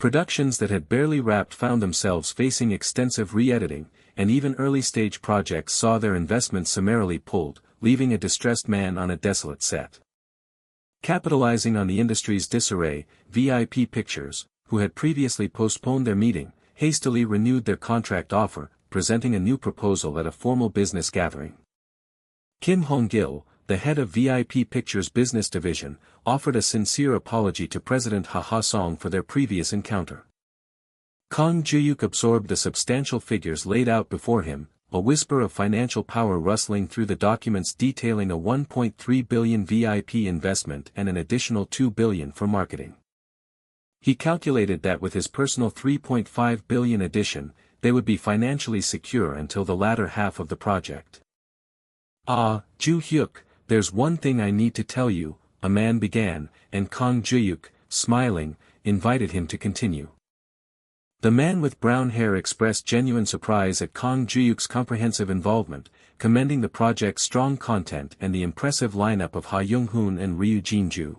Productions that had barely wrapped found themselves facing extensive re-editing, and even early-stage projects saw their investments summarily pulled, leaving a distressed man on a desolate set. Capitalizing on the industry's disarray, VIP Pictures, who had previously postponed their meeting, hastily renewed their contract offer, presenting a new proposal at a formal business gathering. Kim Hong-gil, the head of VIP Pictures' business division, offered a sincere apology to President Ha Ha-song for their previous encounter. Kang Juhyuk absorbed the substantial figures laid out before him, a whisper of financial power rustling through the documents detailing a 1.3 billion VIP investment and an additional 2 billion for marketing. He calculated that with his personal 3.5 billion addition, they would be financially secure until the latter half of the project. Juhyuk, there's one thing I need to tell you, a man began, and Kang Juhyuk, smiling, invited him to continue. The man with brown hair expressed genuine surprise at Kang Juhyuk's comprehensive involvement, commending the project's strong content and the impressive lineup of Ha Young-hoon and Ryu Jin-ju.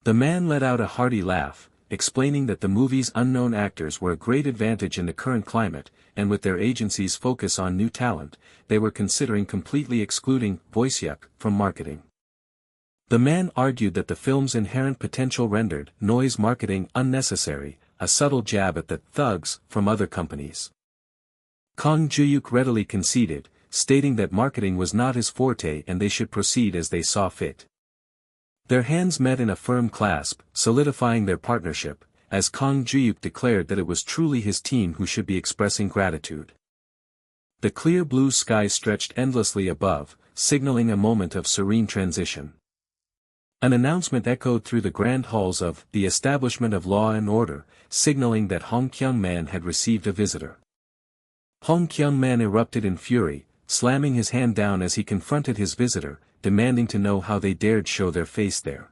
The man let out a hearty laugh, explaining that the movie's unknown actors were a great advantage in the current climate, and with their agency's focus on new talent, they were considering completely excluding Voiceuk from marketing. The man argued that the film's inherent potential rendered noise marketing unnecessary, a subtle jab at the thugs from other companies. Kang Juhyuk readily conceded, stating that marketing was not his forte and they should proceed as they saw fit. Their hands met in a firm clasp, solidifying their partnership, as Kang Juhyuk declared that it was truly his team who should be expressing gratitude. The clear blue sky stretched endlessly above, signaling a moment of serene transition. An announcement echoed through the grand halls of the establishment of law and order, signaling that Hong Kyung-man had received a visitor. Hong Kyung-man erupted in fury, slamming his hand down as he confronted his visitor, demanding to know how they dared show their face there.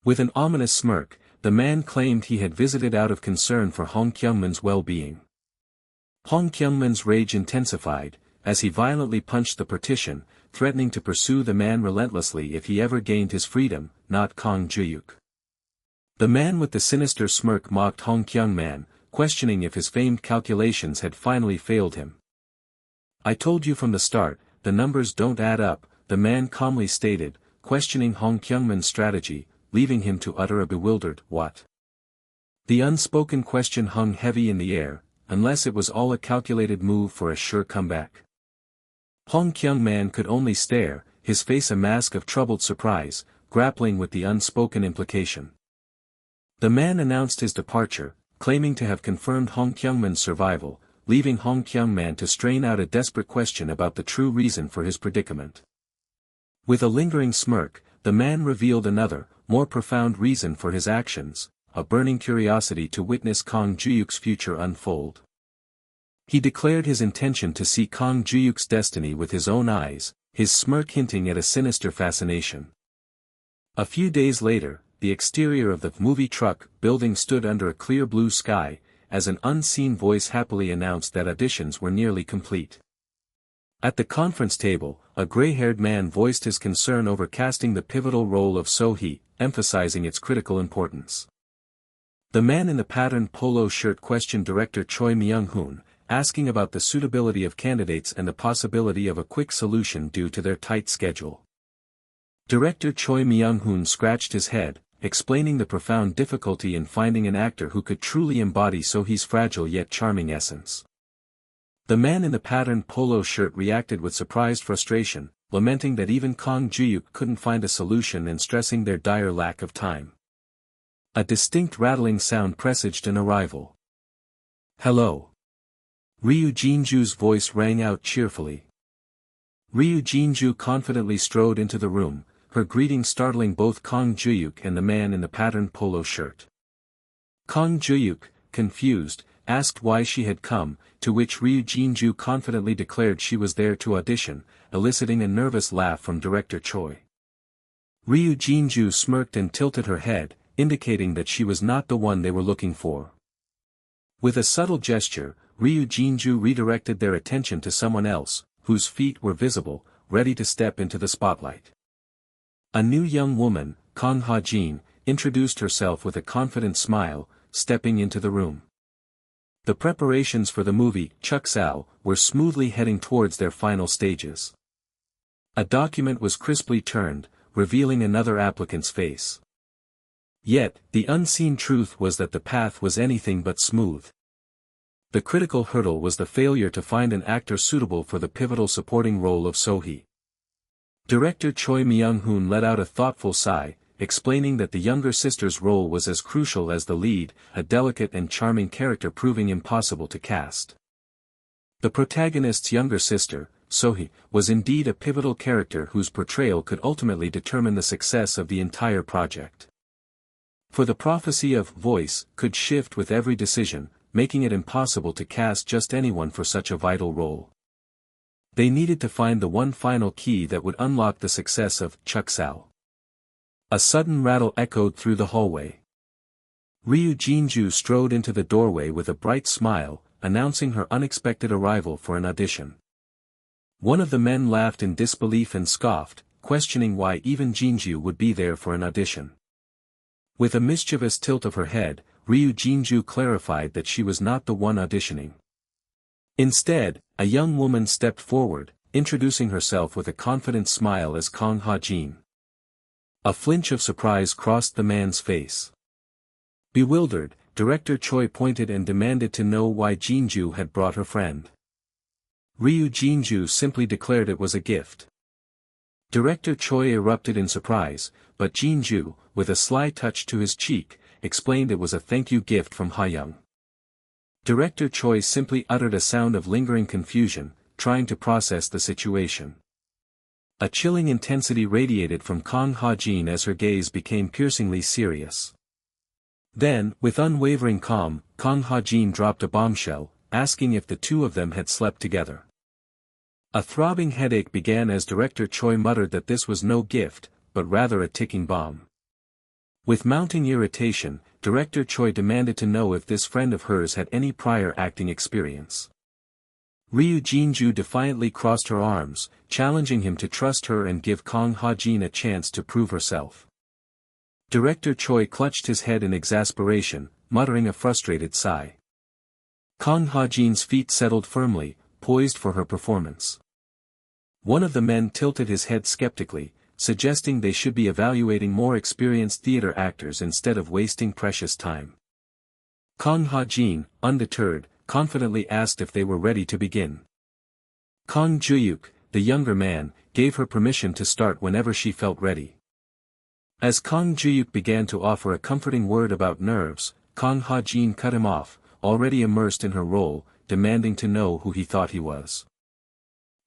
With an ominous smirk, the man claimed he had visited out of concern for Hong Kyung-man's well-being. Hong Kyung-man's rage intensified, as he violently punched the partition, threatening to pursue the man relentlessly if he ever gained his freedom, not Kang Juhyuk. The man with the sinister smirk mocked Hong Kyung-man, questioning if his famed calculations had finally failed him. "I told you from the start, the numbers don't add up," the man calmly stated, questioning Hong Kyung-man's strategy, leaving him to utter a bewildered, "What?" The unspoken question hung heavy in the air, unless it was all a calculated move for a sure comeback. Hong Kyung-man could only stare, his face a mask of troubled surprise, grappling with the unspoken implication. The man announced his departure, claiming to have confirmed Hong Kyung-man's survival, leaving Hong Kyung-man to strain out a desperate question about the true reason for his predicament. With a lingering smirk, the man revealed another, more profound reason for his actions, a burning curiosity to witness Kang Juhyuk's future unfold. He declared his intention to see Kang Juhyuk's destiny with his own eyes, his smirk hinting at a sinister fascination. A few days later, the exterior of the movie truck building stood under a clear blue sky, as an unseen voice happily announced that auditions were nearly complete. At the conference table, a gray-haired man voiced his concern over casting the pivotal role of So-hee, emphasizing its critical importance. The man in the patterned polo shirt questioned director Choi Myung-hoon, asking about the suitability of candidates and the possibility of a quick solution due to their tight schedule. Director Choi Myung-hoon scratched his head, explaining the profound difficulty in finding an actor who could truly embody So-hee's fragile yet charming essence. The man in the patterned polo shirt reacted with surprised frustration, lamenting that even Kang Juhyuk couldn't find a solution and stressing their dire lack of time. A distinct rattling sound presaged an arrival. "Hello." Ryu Jinju's voice rang out cheerfully. Ryu Jinju confidently strode into the room, her greeting startling both Kang Juhyuk and the man in the patterned polo shirt. Kang Juhyuk, confused, asked why she had come, to which Ryu Jinju confidently declared she was there to audition, eliciting a nervous laugh from director Choi. Ryu Jinju smirked and tilted her head, indicating that she was not the one they were looking for. With a subtle gesture, Ryu Jinju redirected their attention to someone else, whose feet were visible, ready to step into the spotlight. A new young woman, Kang Ha-jin, introduced herself with a confident smile, stepping into the room. The preparations for the movie, Chuksal, were smoothly heading towards their final stages. A document was crisply turned, revealing another applicant's face. Yet, the unseen truth was that the path was anything but smooth. The critical hurdle was the failure to find an actor suitable for the pivotal supporting role of Sohee. Director Choi Myung-hoon let out a thoughtful sigh, explaining that the younger sister's role was as crucial as the lead, a delicate and charming character proving impossible to cast. The protagonist's younger sister, Sohee, was indeed a pivotal character whose portrayal could ultimately determine the success of the entire project. For the prophecy of voice could shift with every decision, making it impossible to cast just anyone for such a vital role. They needed to find the one final key that would unlock the success of Chuksal. A sudden rattle echoed through the hallway. Ryu Jinju strode into the doorway with a bright smile, announcing her unexpected arrival for an audition. One of the men laughed in disbelief and scoffed, questioning why even Jinju would be there for an audition. With a mischievous tilt of her head, Ryu Jinju clarified that she was not the one auditioning. Instead, a young woman stepped forward, introducing herself with a confident smile as Kang Ha-jin. A flinch of surprise crossed the man's face. Bewildered, Director Choi pointed and demanded to know why Jinju had brought her friend. Ryu Jinju simply declared it was a gift. Director Choi erupted in surprise, but Jinju, with a sly touch to his cheek, explained it was a thank you gift from Ha-young. Director Choi simply uttered a sound of lingering confusion, trying to process the situation. A chilling intensity radiated from Kang Ha-jin as her gaze became piercingly serious. Then, with unwavering calm, Kang Ha-jin dropped a bombshell, asking if the two of them had slept together. A throbbing headache began as Director Choi muttered that this was no gift, but rather a ticking bomb. With mounting irritation, Director Choi demanded to know if this friend of hers had any prior acting experience. Ryu Jinju defiantly crossed her arms, challenging him to trust her and give Kang Ha-jin a chance to prove herself. Director Choi clutched his head in exasperation, muttering a frustrated sigh. Kang Ha-jin's feet settled firmly, poised for her performance. One of the men tilted his head skeptically, suggesting they should be evaluating more experienced theater actors instead of wasting precious time. Kang Ha-jin, undeterred, confidently asked if they were ready to begin. Kang Juhyuk, the younger man, gave her permission to start whenever she felt ready. As Kang Juhyuk began to offer a comforting word about nerves, Kang Ha-jin cut him off, already immersed in her role, demanding to know who he thought he was.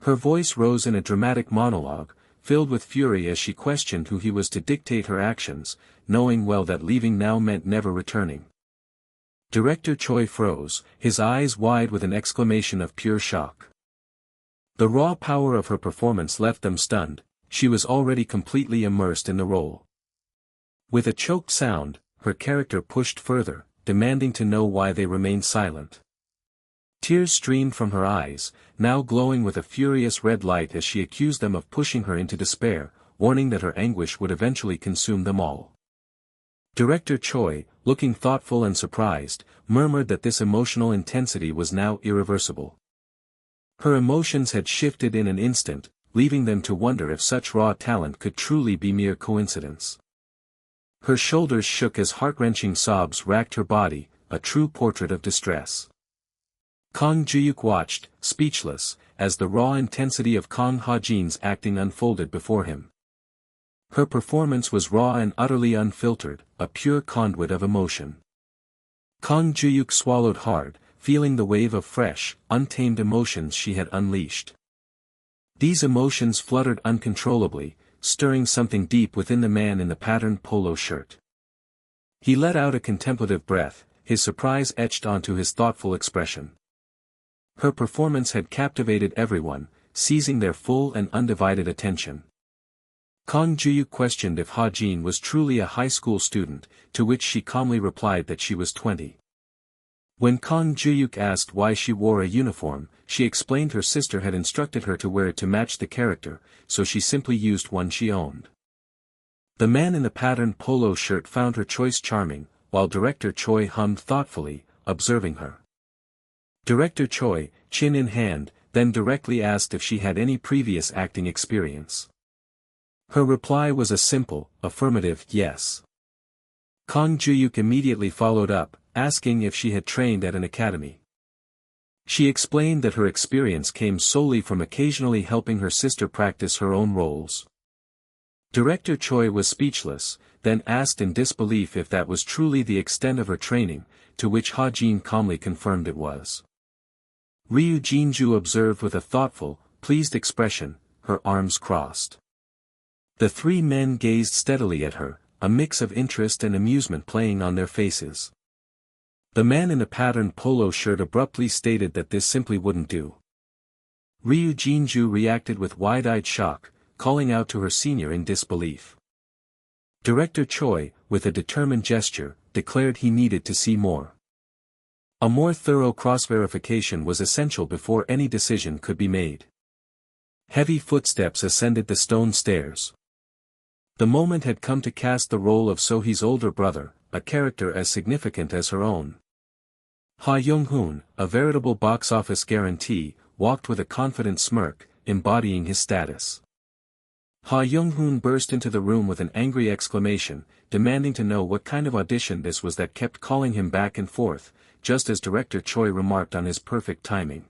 Her voice rose in a dramatic monologue, filled with fury as she questioned who he was to dictate her actions, knowing well that leaving now meant never returning. Director Choi froze, his eyes wide with an exclamation of pure shock. The raw power of her performance left them stunned, she was already completely immersed in the role. With a choked sound, her character pushed further, demanding to know why they remained silent. Tears streamed from her eyes, now glowing with a furious red light as she accused them of pushing her into despair, warning that her anguish would eventually consume them all. Director Choi, looking thoughtful and surprised, murmured that this emotional intensity was now irreversible. Her emotions had shifted in an instant, leaving them to wonder if such raw talent could truly be mere coincidence. Her shoulders shook as heart-wrenching sobs racked her body, a true portrait of distress. Kang Juhyuk watched, speechless, as the raw intensity of Kang Ha-jin's acting unfolded before him. Her performance was raw and utterly unfiltered, a pure conduit of emotion. Kang Juhyuk swallowed hard, feeling the wave of fresh, untamed emotions she had unleashed. These emotions fluttered uncontrollably, stirring something deep within the man in the patterned polo shirt. He let out a contemplative breath, his surprise etched onto his thoughtful expression. Her performance had captivated everyone, seizing their full and undivided attention. Kang Juhyuk questioned if Ha-jin was truly a high school student, to which she calmly replied that she was 20. When Kang Juhyuk asked why she wore a uniform, she explained her sister had instructed her to wear it to match the character, so she simply used one she owned. The man in the patterned polo shirt found her choice charming, while director Choi hummed thoughtfully, observing her. Director Choi, chin in hand, then directly asked if she had any previous acting experience. Her reply was a simple, affirmative yes. Kang Juhyuk immediately followed up, asking if she had trained at an academy. She explained that her experience came solely from occasionally helping her sister practice her own roles. Director Choi was speechless, then asked in disbelief if that was truly the extent of her training, to which Ha-jin calmly confirmed it was. Ryu Jinju observed with a thoughtful, pleased expression, her arms crossed. The three men gazed steadily at her, a mix of interest and amusement playing on their faces. The man in the patterned polo shirt abruptly stated that this simply wouldn't do. Ryu Jinju reacted with wide-eyed shock, calling out to her senior in disbelief. Director Choi, with a determined gesture, declared he needed to see more. A more thorough cross-verification was essential before any decision could be made. Heavy footsteps ascended the stone stairs. The moment had come to cast the role of Sohee's older brother, a character as significant as her own. Ha Young-hoon, a veritable box office guarantee, walked with a confident smirk, embodying his status. Ha Young-hoon burst into the room with an angry exclamation, demanding to know what kind of audition this was that kept calling him back and forth, just as director Choi remarked on his perfect timing.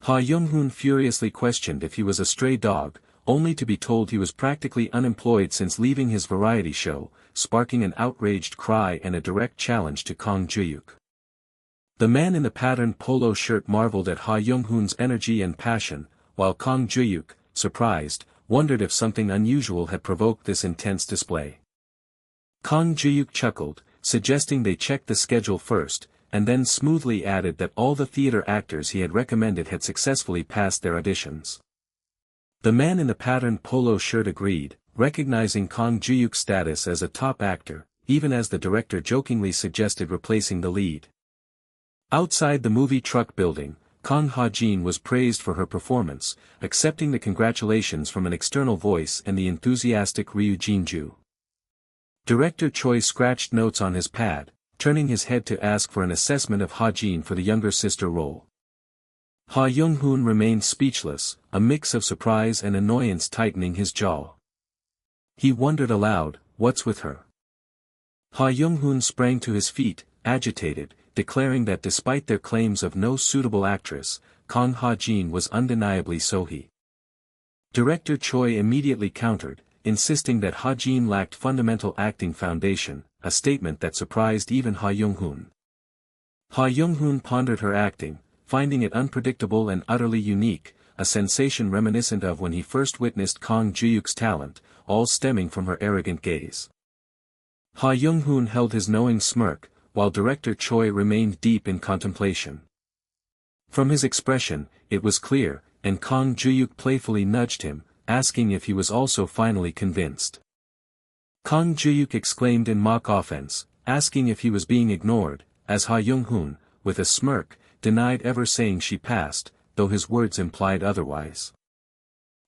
Ha Young-hoon furiously questioned if he was a stray dog, only to be told he was practically unemployed since leaving his variety show, sparking an outraged cry and a direct challenge to Kang Juhyuk. The man in the patterned polo shirt marveled at Ha Young-hoon's energy and passion, while Kang Juhyuk, surprised, wondered if something unusual had provoked this intense display. Kang Juhyuk chuckled, suggesting they check the schedule first, and then smoothly added that all the theater actors he had recommended had successfully passed their auditions. The man in the patterned polo shirt agreed, recognizing Kang Juhyuk's status as a top actor, even as the director jokingly suggested replacing the lead. Outside the movie truck building, Kang Ha-jin was praised for her performance, accepting the congratulations from an external voice and the enthusiastic Ryu Jinju. Director Choi scratched notes on his pad, turning his head to ask for an assessment of Ha-jin for the younger sister role. Ha Young-hoon remained speechless, a mix of surprise and annoyance tightening his jaw. He wondered aloud, what's with her? Ha Young-hoon sprang to his feet, agitated, declaring that despite their claims of no suitable actress, Kang Ha-jin was undeniably Sohee. Director Choi immediately countered, insisting that Ha-jin lacked fundamental acting foundation, a statement that surprised even Ha Young-hoon. Ha Young-hoon pondered her acting, finding it unpredictable and utterly unique, a sensation reminiscent of when he first witnessed Kang Juhyuk's talent, all stemming from her arrogant gaze. Ha Young-hoon held his knowing smirk, while director Choi remained deep in contemplation. From his expression, it was clear, and Kang Juhyuk playfully nudged him, asking if he was also finally convinced. Kang Juhyuk exclaimed in mock offense, asking if he was being ignored, as Ha Young-hoon, with a smirk, denied ever saying she passed, though his words implied otherwise.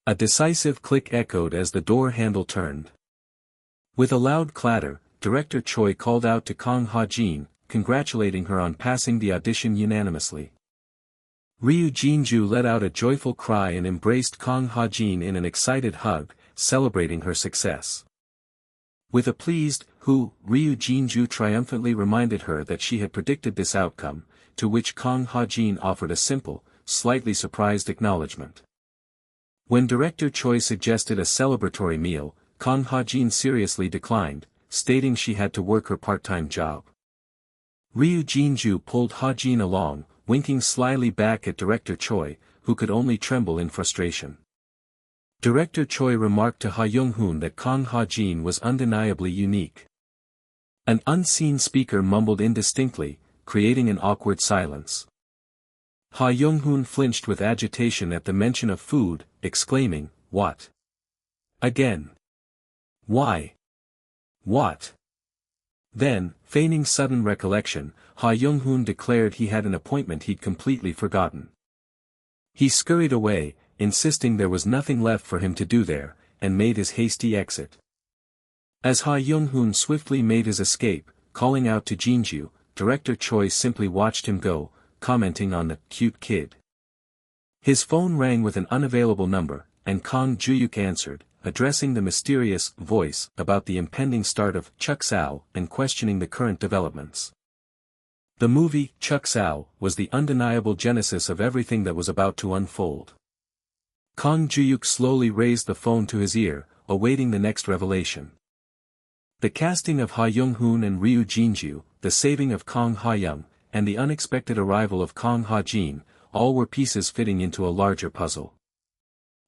A decisive click echoed as the door handle turned. With a loud clatter, director Choi called out to Kang Ha-jin, congratulating her on passing the audition unanimously. Ryu Jinju let out a joyful cry and embraced Kang Ha-jin in an excited hug, celebrating her success. With a pleased, Ryu Jinju triumphantly reminded her that she had predicted this outcome, to which Kang Ha-jin offered a simple, slightly surprised acknowledgement. When director Choi suggested a celebratory meal, Kang Ha-jin seriously declined, stating she had to work her part-time job. Ryu Jin-ju pulled Ha-jin along, winking slyly back at director Choi, who could only tremble in frustration. Director Choi remarked to Ha Young-hoon that Kang Ha-jin was undeniably unique. An unseen speaker mumbled indistinctly, creating an awkward silence. Ha Young-hoon flinched with agitation at the mention of food, exclaiming, "What? Again? Why? What?" Then, feigning sudden recollection, Ha Young-hoon declared he had an appointment he'd completely forgotten. He scurried away, insisting there was nothing left for him to do there, and made his hasty exit. As Ha Young-hoon swiftly made his escape, calling out to Jinju, director Choi simply watched him go, commenting on the cute kid. His phone rang with an unavailable number, and Kang Juhyuk answered, addressing the mysterious voice about the impending start of Chuksao and questioning the current developments. The movie, Chuksao, was the undeniable genesis of everything that was about to unfold. Kang Juhyuk slowly raised the phone to his ear, awaiting the next revelation. The casting of Ha Young-hoon and Ryu Jinju, the saving of Kang Ha-young, and the unexpected arrival of Kang Ha-jin, all were pieces fitting into a larger puzzle.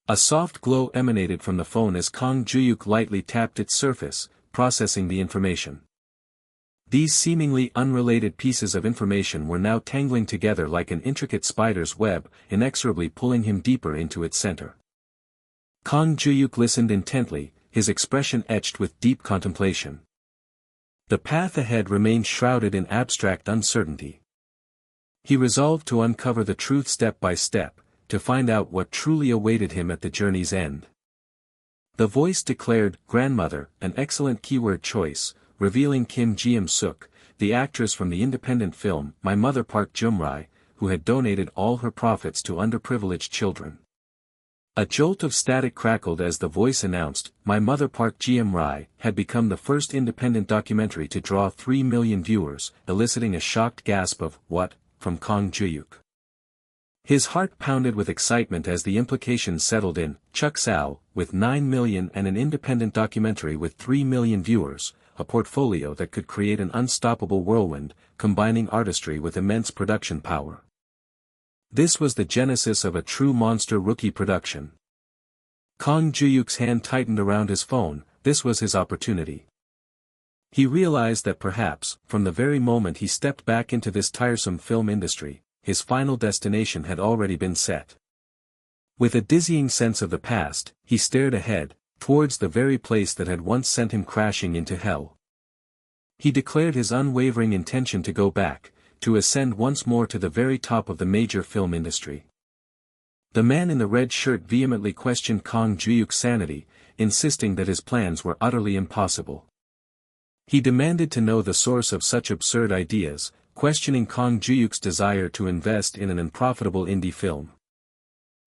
A soft glow emanated from the phone as Kang Juhyuk lightly tapped its surface, processing the information. These seemingly unrelated pieces of information were now tangling together like an intricate spider's web, inexorably pulling him deeper into its center. Kang Juhyuk listened intently, his expression etched with deep contemplation. The path ahead remained shrouded in abstract uncertainty. He resolved to uncover the truth step by step, to find out what truly awaited him at the journey's end. The voice declared, "Grandmother," an excellent keyword choice, revealing Kim Ji-suk, the actress from the independent film My Mother Park Jum-rai, who had donated all her profits to underprivileged children. A jolt of static crackled as the voice announced, My Mother Park Jum-rai had become the first independent documentary to draw 3 million viewers, eliciting a shocked gasp of, "What?" from Kang Juhyuk. His heart pounded with excitement as the implications settled in. Chuksao, with 9 million and an independent documentary with 3 million viewers, a portfolio that could create an unstoppable whirlwind, combining artistry with immense production power. This was the genesis of a true monster rookie production. Kang Juhyuk's hand tightened around his phone. This was his opportunity. He realized that perhaps, from the very moment he stepped back into this tiresome film industry, his final destination had already been set. With a dizzying sense of the past, he stared ahead, towards the very place that had once sent him crashing into hell. He declared his unwavering intention to go back, to ascend once more to the very top of the major film industry. The man in the red shirt vehemently questioned Kang Juhyuk's sanity, insisting that his plans were utterly impossible. He demanded to know the source of such absurd ideas, questioning Kang Juhyuk's desire to invest in an unprofitable indie film.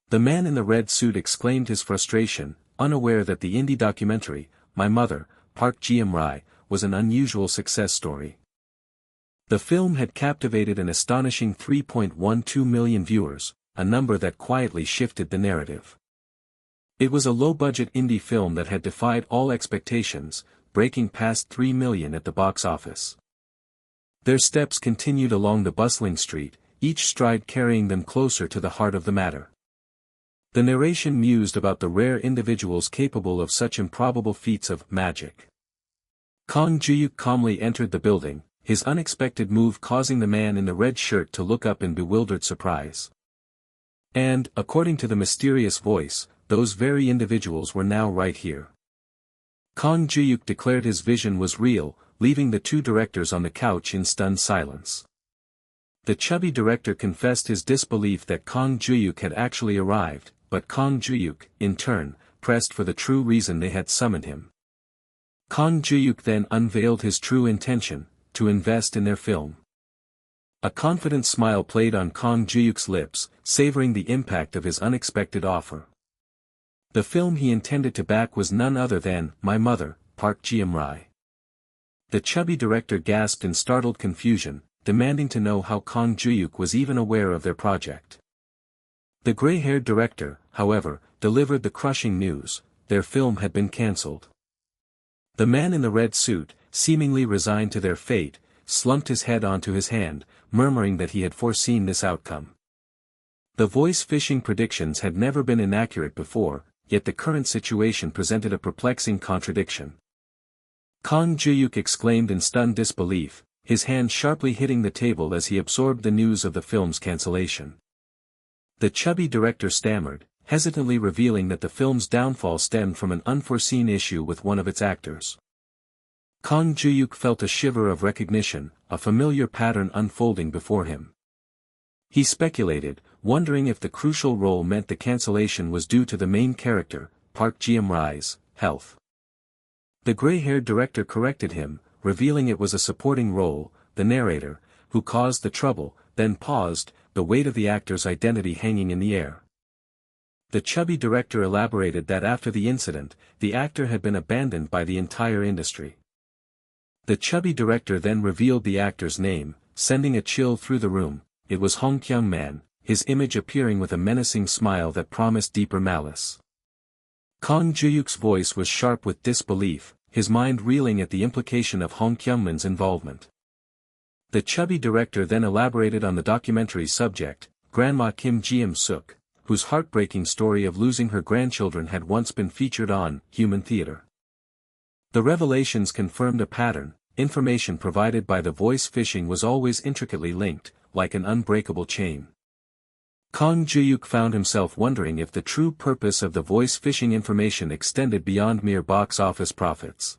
The man in the red suit exclaimed his frustration, unaware that the indie documentary, My Mother, Park Jum-rai, was an unusual success story. The film had captivated an astonishing 3.12 million viewers, a number that quietly shifted the narrative. It was a low-budget indie film that had defied all expectations, breaking past 3 million at the box office. Their steps continued along the bustling street, each stride carrying them closer to the heart of the matter. The narration mused about the rare individuals capable of such improbable feats of magic. Kang Juhyuk calmly entered the building, his unexpected move causing the man in the red shirt to look up in bewildered surprise. And, according to the mysterious voice, those very individuals were now right here. Kang Juhyuk declared his vision was real, leaving the two directors on the couch in stunned silence. The chubby director confessed his disbelief that Kang Juhyuk had actually arrived, but Kang Juhyuk, in turn, pressed for the true reason they had summoned him. Kang Juhyuk then unveiled his true intention, to invest in their film. A confident smile played on Kang Juhyuk's lips, savoring the impact of his unexpected offer. The film he intended to back was none other than My Mother, Park Jum-rai. The chubby director gasped in startled confusion, demanding to know how Kang Juhyuk was even aware of their project. The gray-haired director, however, delivered the crushing news: their film had been cancelled. The man in the red suit, seemingly resigned to their fate, slumped his head onto his hand, murmuring that he had foreseen this outcome. The voice phishing predictions had never been inaccurate before, yet the current situation presented a perplexing contradiction. Kang Juhyuk exclaimed in stunned disbelief, his hand sharply hitting the table as he absorbed the news of the film's cancellation. The chubby director stammered, hesitantly revealing that the film's downfall stemmed from an unforeseen issue with one of its actors. Kang Juhyuk felt a shiver of recognition, a familiar pattern unfolding before him. He speculated, wondering if the crucial role meant the cancellation was due to the main character, Park Ji-rai's health. The gray-haired director corrected him, revealing it was a supporting role, the narrator, who caused the trouble, then paused, the weight of the actor's identity hanging in the air. The chubby director elaborated that after the incident, the actor had been abandoned by the entire industry. The chubby director then revealed the actor's name, sending a chill through the room. It was Hong Kyung-man, his image appearing with a menacing smile that promised deeper malice. Kang Juhyuk's voice was sharp with disbelief, his mind reeling at the implication of Hong Kyung-man's involvement. The chubby director then elaborated on the documentary's subject, Grandma Kim Ji-suk, whose heartbreaking story of losing her grandchildren had once been featured on Human Theater. The revelations confirmed a pattern: information provided by the voice phishing was always intricately linked, like an unbreakable chain. Kang Juhyuk found himself wondering if the true purpose of the voice phishing information extended beyond mere box office profits.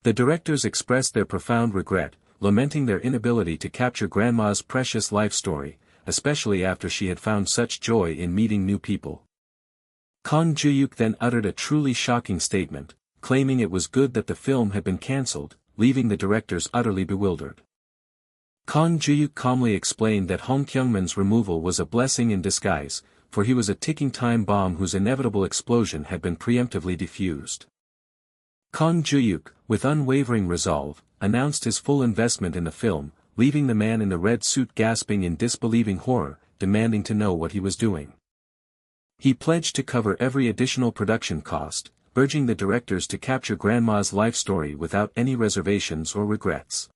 The directors expressed their profound regret, lamenting their inability to capture Grandma's precious life story, especially after she had found such joy in meeting new people. Kang Juhyuk then uttered a truly shocking statement, claiming it was good that the film had been cancelled, leaving the directors utterly bewildered. Kang Juhyuk calmly explained that Hong Kyung-man's removal was a blessing in disguise, for he was a ticking time bomb whose inevitable explosion had been preemptively defused. Kang Juhyuk, with unwavering resolve, announced his full investment in the film, leaving the man in the red suit gasping in disbelieving horror, demanding to know what he was doing. He pledged to cover every additional production cost, urging the directors to capture Grandma's life story without any reservations or regrets.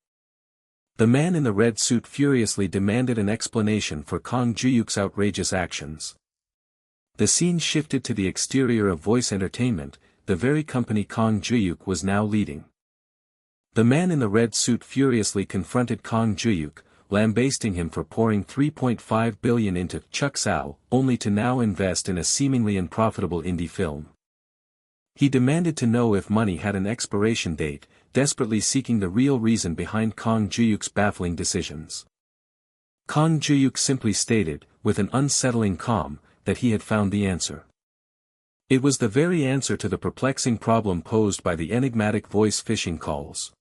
The man in the red suit furiously demanded an explanation for Kang Juhyuk's outrageous actions. The scene shifted to the exterior of Voice Entertainment, the very company Kang Juhyuk was now leading. The man in the red suit furiously confronted Kang Juhyuk, lambasting him for pouring $3.5 billion into Chuksao, only to now invest in a seemingly unprofitable indie film. He demanded to know if money had an expiration date, desperately seeking the real reason behind Kang Juhyuk's baffling decisions. Kang Juhyuk simply stated, with an unsettling calm, that he had found the answer. It was the very answer to the perplexing problem posed by the enigmatic voice phishing calls.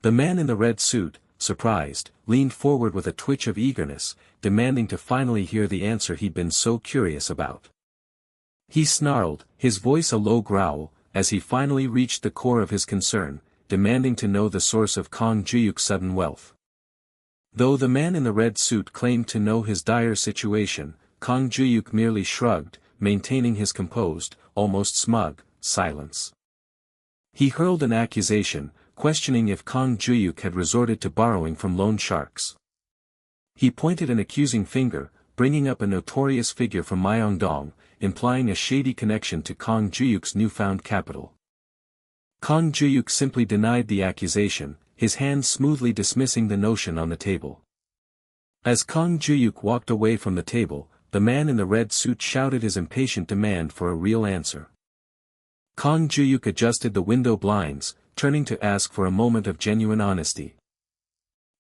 The man in the red suit, surprised, leaned forward with a twitch of eagerness, demanding to finally hear the answer he'd been so curious about. He snarled, his voice a low growl, as he finally reached the core of his concern, demanding to know the source of Kang Juhyuk's sudden wealth. Though the man in the red suit claimed to know his dire situation, Kang Juhyuk merely shrugged, maintaining his composed, almost smug, silence. He hurled an accusation, questioning if Kang Juhyuk had resorted to borrowing from loan sharks. He pointed an accusing finger, bringing up a notorious figure from Myeongdong, implying a shady connection to Kang Juhyuk's newfound capital. Kang Juhyuk simply denied the accusation, his hand smoothly dismissing the notion on the table. As Kang Juhyuk walked away from the table, the man in the red suit shouted his impatient demand for a real answer. Kang Juhyuk adjusted the window blinds, turning to ask for a moment of genuine honesty.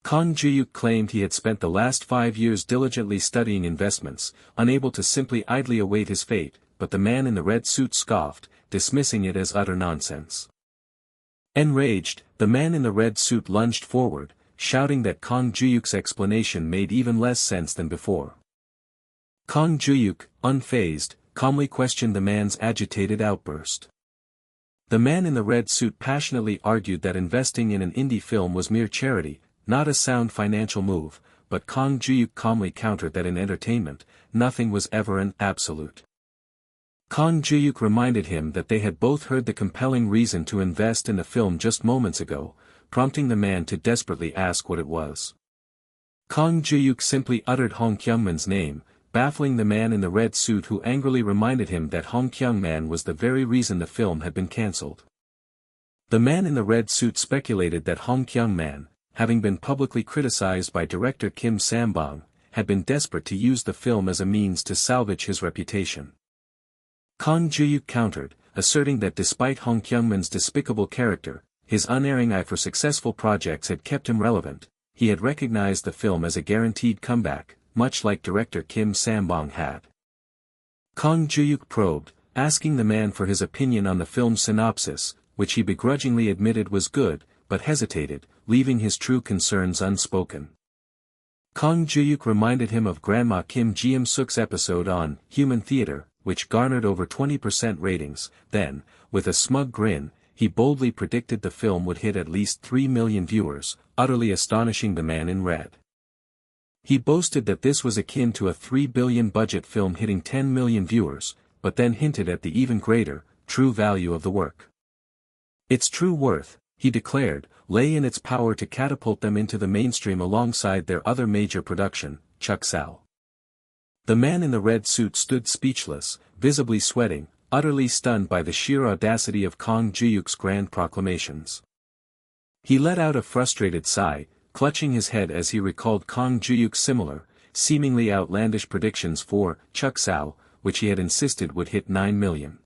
Kang Juhyuk claimed he had spent the last 5 years diligently studying investments, unable to simply idly await his fate, but the man in the red suit scoffed, dismissing it as utter nonsense. Enraged, the man in the red suit lunged forward, shouting that Kang Juhyuk's explanation made even less sense than before. Kang Juhyuk, unfazed, calmly questioned the man's agitated outburst. The man in the red suit passionately argued that investing in an indie film was mere charity, not a sound financial move, but Kang Juhyuk calmly countered that in entertainment, nothing was ever an absolute. Kang Juhyuk reminded him that they had both heard the compelling reason to invest in the film just moments ago, prompting the man to desperately ask what it was. Kang Juhyuk simply uttered Hong Kyungman's name, baffling the man in the red suit, who angrily reminded him that Hong Kyungman was the very reason the film had been cancelled. The man in the red suit speculated that Hong Kyungman, having been publicly criticized by director Kim Sam-bong, had been desperate to use the film as a means to salvage his reputation. Kang Juhyuk countered, asserting that despite Hong Kyungman's despicable character, his unerring eye for successful projects had kept him relevant. He had recognized the film as a guaranteed comeback, much like director Kim Sam-bong had. Kang Juhyuk probed, asking the man for his opinion on the film's synopsis, which he begrudgingly admitted was good, but hesitated, leaving his true concerns unspoken. Kang Juhyuk reminded him of Grandma Kim Ji-suk's episode on Human Theater, which garnered over 20% ratings. Then, with a smug grin, he boldly predicted the film would hit at least 3 million viewers, utterly astonishing the man in red. He boasted that this was akin to a $3 billion budget film hitting 10 million viewers, but then hinted at the even greater, true value of the work. Its true worth, he declared, lay in its power to catapult them into the mainstream alongside their other major production, Chuksal. The man in the red suit stood speechless, visibly sweating, utterly stunned by the sheer audacity of Kang Juhyuk's grand proclamations. He let out a frustrated sigh, clutching his head as he recalled Kang Juhyuk's similar, seemingly outlandish predictions for Chuksal, which he had insisted would hit 9 million.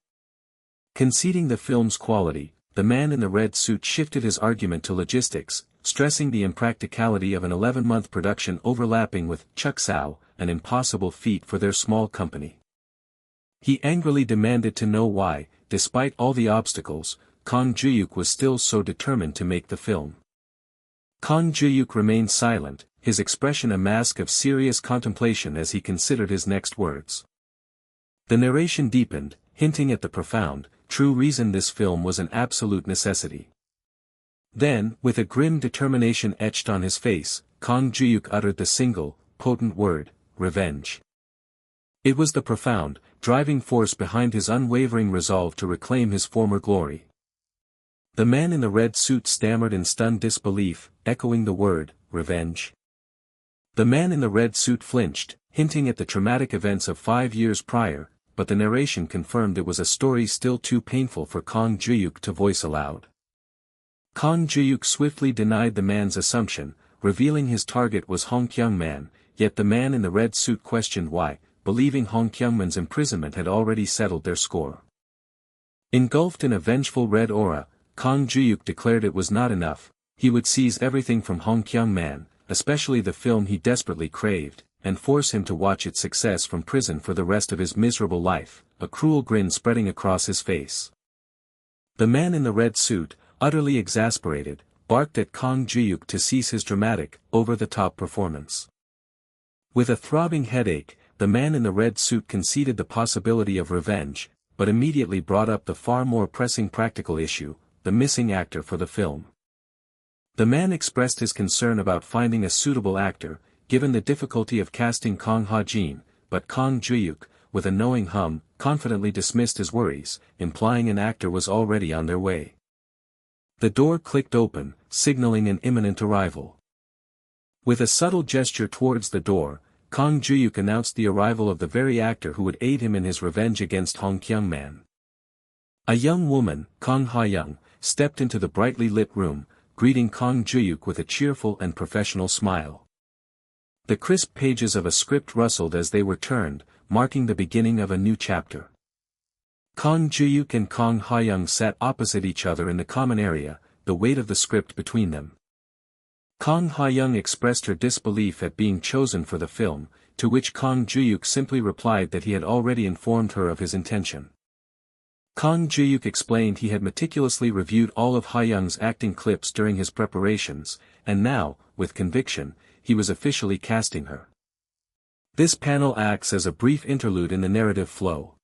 Conceding the film's quality, the man in the red suit shifted his argument to logistics, stressing the impracticality of an 11-month production overlapping with Chuksal, an impossible feat for their small company. He angrily demanded to know why, despite all the obstacles, Kang Juhyuk was still so determined to make the film. Kang Juhyuk remained silent, his expression a mask of serious contemplation as he considered his next words. The narration deepened, hinting at the profound, true reason this film was an absolute necessity. Then, with a grim determination etched on his face, Kang Juhyuk uttered the single, potent word, revenge. It was the profound, driving force behind his unwavering resolve to reclaim his former glory. The man in the red suit stammered in stunned disbelief, echoing the word, revenge. The man in the red suit flinched, hinting at the traumatic events of 5 years prior, but the narration confirmed it was a story still too painful for Kang Juhyuk to voice aloud. Kang Juhyuk swiftly denied the man's assumption, revealing his target was Hong Kyungman, yet the man in the red suit questioned why, believing Hong Kyungman's imprisonment had already settled their score. Engulfed in a vengeful red aura, Kang Juhyuk declared it was not enough, he would seize everything from Hong Kyungman, especially the film he desperately craved, and force him to watch its success from prison for the rest of his miserable life, a cruel grin spreading across his face. The man in the red suit, utterly exasperated, barked at Kang Juhyuk to cease his dramatic, over-the-top performance. With a throbbing headache, the man in the red suit conceded the possibility of revenge, but immediately brought up the far more pressing practical issue, the missing actor for the film. The man expressed his concern about finding a suitable actor, given the difficulty of casting Kang Ha-jin, but Kang Juhyuk, with a knowing hum, confidently dismissed his worries, implying an actor was already on their way. The door clicked open, signaling an imminent arrival. With a subtle gesture towards the door, Kang Juhyuk announced the arrival of the very actor who would aid him in his revenge against Hong Kyungman. A young woman, Kang Ha-young, stepped into the brightly lit room, greeting Kang Juhyuk with a cheerful and professional smile. The crisp pages of a script rustled as they were turned, marking the beginning of a new chapter. Kang Juhyuk and Kang Ha-young sat opposite each other in the common area, the weight of the script between them. Kang Ha-young expressed her disbelief at being chosen for the film, to which Kang Juhyuk simply replied that he had already informed her of his intention. Kang Juhyuk explained he had meticulously reviewed all of Ha-young's acting clips during his preparations, and now, with conviction, he was officially casting her. This panel acts as a brief interlude in the narrative flow.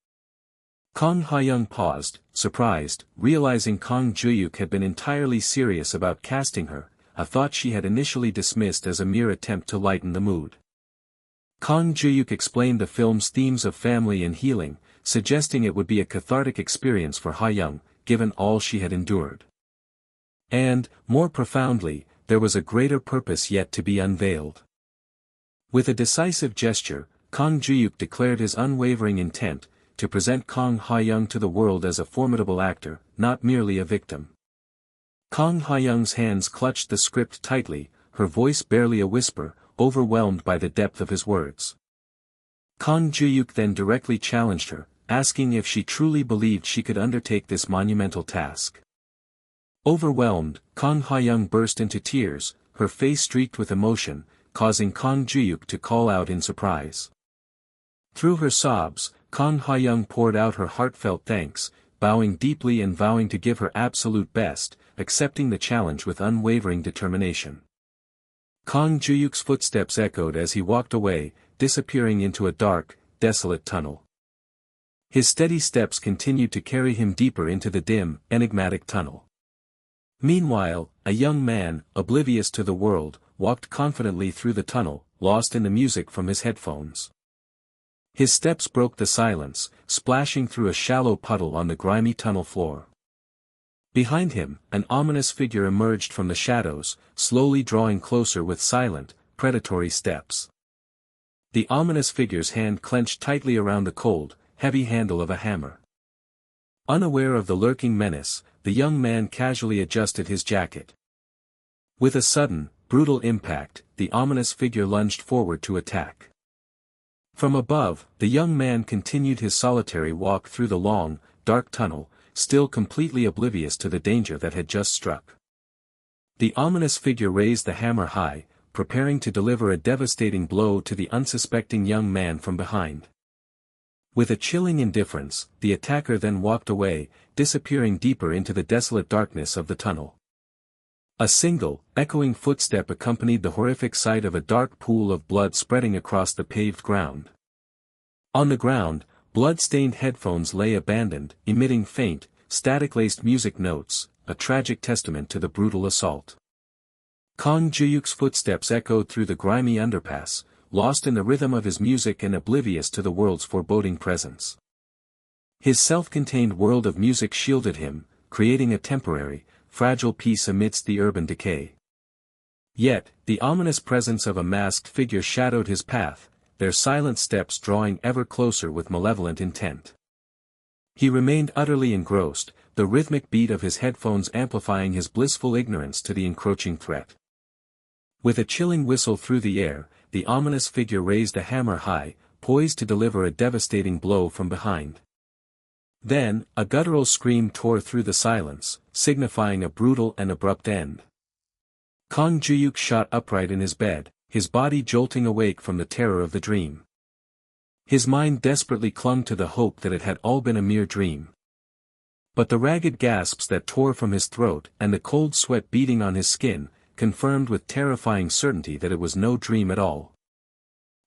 Kang Ha-young paused, surprised, realizing Kang Juhyuk had been entirely serious about casting her, a thought she had initially dismissed as a mere attempt to lighten the mood. Kang Juhyuk explained the film's themes of family and healing, suggesting it would be a cathartic experience for Ha-young, given all she had endured. And, more profoundly, there was a greater purpose yet to be unveiled. With a decisive gesture, Kang Juhyuk declared his unwavering intent to present Kang Ha-young to the world as a formidable actor, not merely a victim. Kang Ha-young's hands clutched the script tightly, her voice barely a whisper, overwhelmed by the depth of his words. Kang Juhyuk then directly challenged her, asking if she truly believed she could undertake this monumental task. Overwhelmed, Kang Ha-young burst into tears, her face streaked with emotion, causing Kang Juhyuk to call out in surprise. Through her sobs, Kang Ha-young poured out her heartfelt thanks, bowing deeply and vowing to give her absolute best, accepting the challenge with unwavering determination. Kang Juhyuk's footsteps echoed as he walked away, disappearing into a dark, desolate tunnel. His steady steps continued to carry him deeper into the dim, enigmatic tunnel. Meanwhile, a young man, oblivious to the world, walked confidently through the tunnel, lost in the music from his headphones. His steps broke the silence, splashing through a shallow puddle on the grimy tunnel floor. Behind him, an ominous figure emerged from the shadows, slowly drawing closer with silent, predatory steps. The ominous figure's hand clenched tightly around the cold, heavy handle of a hammer. Unaware of the lurking menace, the young man casually adjusted his jacket. With a sudden, brutal impact, the ominous figure lunged forward to attack. From above, the young man continued his solitary walk through the long, dark tunnel, still completely oblivious to the danger that had just struck. The ominous figure raised the hammer high, preparing to deliver a devastating blow to the unsuspecting young man from behind. With a chilling indifference, the attacker then walked away, disappearing deeper into the desolate darkness of the tunnel. A single, echoing footstep accompanied the horrific sight of a dark pool of blood spreading across the paved ground. On the ground, blood-stained headphones lay abandoned, emitting faint, static-laced music notes, a tragic testament to the brutal assault. Kang Juhyuk's footsteps echoed through the grimy underpass, lost in the rhythm of his music and oblivious to the world's foreboding presence. His self-contained world of music shielded him, creating a temporary, fragile peace amidst the urban decay. Yet, the ominous presence of a masked figure shadowed his path, their silent steps drawing ever closer with malevolent intent. He remained utterly engrossed, the rhythmic beat of his headphones amplifying his blissful ignorance to the encroaching threat. With a chilling whistle through the air, the ominous figure raised a hammer high, poised to deliver a devastating blow from behind. Then, a guttural scream tore through the silence, signifying a brutal and abrupt end. Kang Juhyuk shot upright in his bed, his body jolting awake from the terror of the dream. His mind desperately clung to the hope that it had all been a mere dream. But the ragged gasps that tore from his throat and the cold sweat beading on his skin, confirmed with terrifying certainty that it was no dream at all.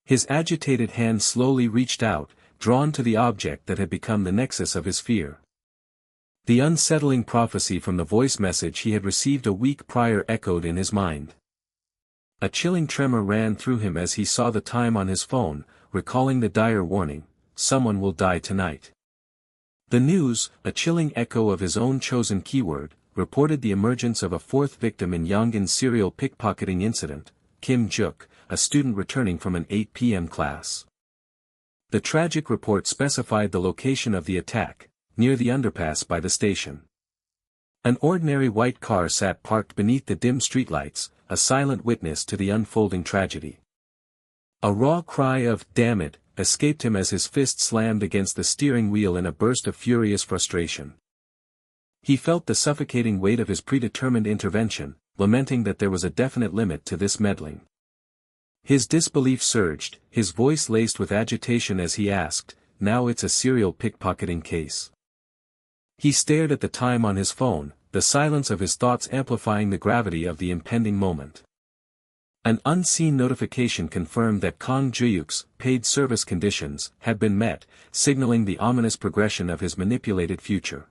His agitated hand slowly reached out, drawn to the object that had become the nexus of his fear. The unsettling prophecy from the voice message he had received a week prior echoed in his mind. A chilling tremor ran through him as he saw the time on his phone, recalling the dire warning, "Someone will die tonight." The news, a chilling echo of his own chosen keyword, reported the emergence of a fourth victim in Yonggin's serial pickpocketing incident, Kang Juhyuk, a student returning from an 8 p.m. class. The tragic report specified the location of the attack, near the underpass by the station. An ordinary white car sat parked beneath the dim streetlights, a silent witness to the unfolding tragedy. A raw cry of "damn it" escaped him as his fist slammed against the steering wheel in a burst of furious frustration. He felt the suffocating weight of his predetermined intervention, lamenting that there was a definite limit to this meddling. His disbelief surged, his voice laced with agitation as he asked, "Now it's a serial pickpocketing case?" He stared at the time on his phone, the silence of his thoughts amplifying the gravity of the impending moment. An unseen notification confirmed that Kang Juhyuk's paid service conditions had been met, signaling the ominous progression of his manipulated future.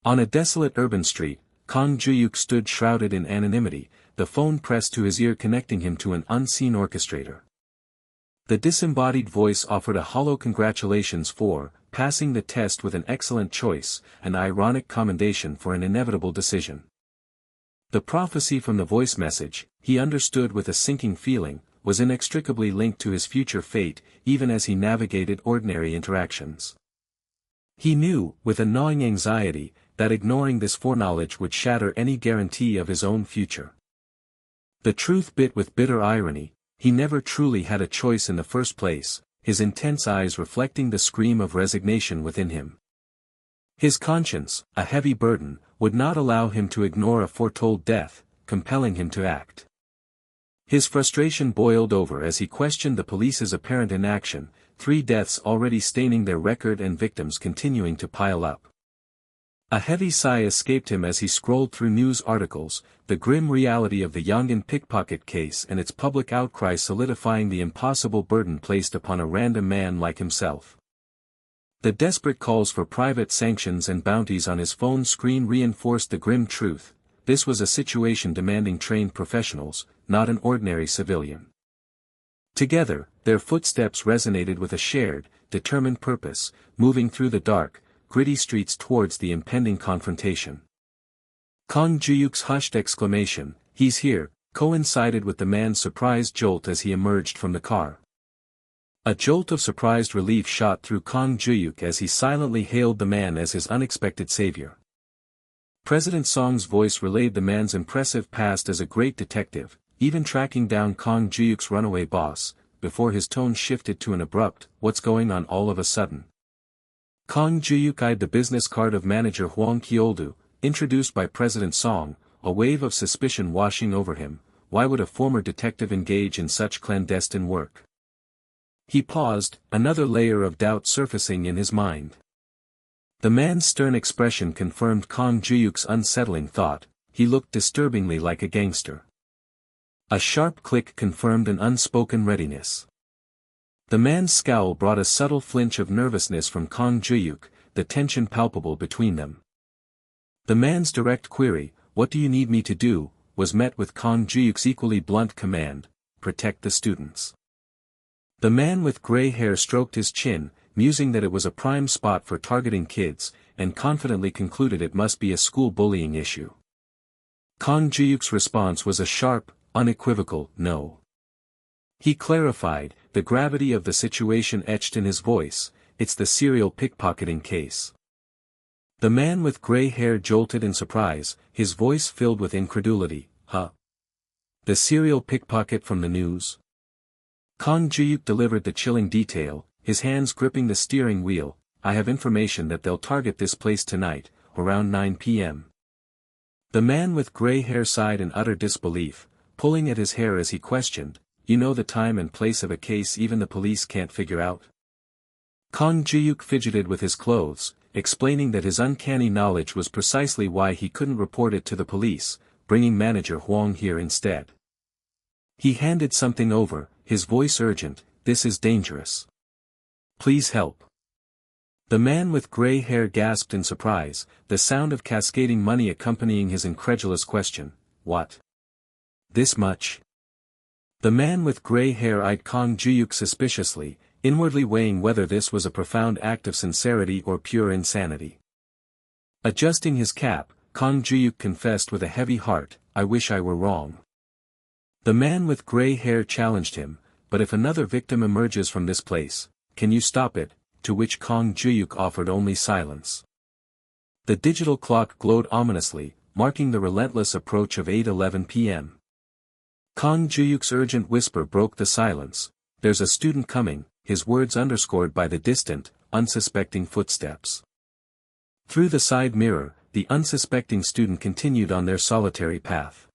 On a desolate urban street, Kang Juhyuk stood shrouded in anonymity, the phone pressed to his ear connecting him to an unseen orchestrator. The disembodied voice offered a hollow congratulations for passing the test with an excellent choice, an ironic commendation for an inevitable decision. The prophecy from the voice message, he understood with a sinking feeling, was inextricably linked to his future fate, even as he navigated ordinary interactions. He knew, with a gnawing anxiety, that ignoring this foreknowledge would shatter any guarantee of his own future. The truth bit with bitter irony, he never truly had a choice in the first place, his intense eyes reflecting the scream of resignation within him. His conscience, a heavy burden, would not allow him to ignore a foretold death, compelling him to act. His frustration boiled over as he questioned the police's apparent inaction, 3 deaths already staining their record and victims continuing to pile up. A heavy sigh escaped him as he scrolled through news articles, the grim reality of the Yongin pickpocket case and its public outcry solidifying the impossible burden placed upon a random man like himself. The desperate calls for private sanctions and bounties on his phone screen reinforced the grim truth: this was a situation demanding trained professionals, not an ordinary civilian. Together, their footsteps resonated with a shared, determined purpose, moving through the dark, gritty streets towards the impending confrontation. Kang Juhyuk's hushed exclamation, "He's here," coincided with the man's surprised jolt as he emerged from the car. A jolt of surprised relief shot through Kang Juhyuk as he silently hailed the man as his unexpected savior. President Song's voice relayed the man's impressive past as a great detective, even tracking down Kang Juhyuk's runaway boss, before his tone shifted to an abrupt, "What's going on all of a sudden?" Kang Juhyuk eyed the business card of manager Hwang Kyoldu, introduced by President Song, a wave of suspicion washing over him. Why would a former detective engage in such clandestine work? He paused, another layer of doubt surfacing in his mind. The man's stern expression confirmed Kang Juhyuk's unsettling thought: he looked disturbingly like a gangster. A sharp click confirmed an unspoken readiness. The man's scowl brought a subtle flinch of nervousness from Kang Juhyuk, the tension palpable between them. The man's direct query, "What do you need me to do?" was met with Kang Juhyuk's equally blunt command, "Protect the students." The man with gray hair stroked his chin, musing that it was a prime spot for targeting kids, and confidently concluded it must be a school bullying issue. Kang Juhyuk's response was a sharp, unequivocal "no." He clarified, the gravity of the situation etched in his voice, "It's the serial pickpocketing case." The man with gray hair jolted in surprise, his voice filled with incredulity, "Huh? The serial pickpocket from the news?" Kang Juhyuk delivered the chilling detail, his hands gripping the steering wheel, "I have information that they'll target this place tonight, around 9 p.m. The man with gray hair sighed in utter disbelief, pulling at his hair as he questioned, "You know the time and place of a case even the police can't figure out?" Kang Juhyuk fidgeted with his clothes, explaining that his uncanny knowledge was precisely why he couldn't report it to the police, bringing manager Hwang here instead. He handed something over, his voice urgent, "This is dangerous. Please help." The man with gray hair gasped in surprise, the sound of cascading money accompanying his incredulous question, "What? This much?" The man with gray hair eyed Kang Juhyuk suspiciously, inwardly weighing whether this was a profound act of sincerity or pure insanity. Adjusting his cap, Kang Juhyuk confessed with a heavy heart, "I wish I were wrong." The man with gray hair challenged him, "But if another victim emerges from this place, can you stop it?" To which Kang Juhyuk offered only silence. The digital clock glowed ominously, marking the relentless approach of 8:11 p.m. Kang Juhyuk's urgent whisper broke the silence, "There's a student coming," his words underscored by the distant, unsuspecting footsteps. Through the side mirror, the unsuspecting student continued on their solitary path.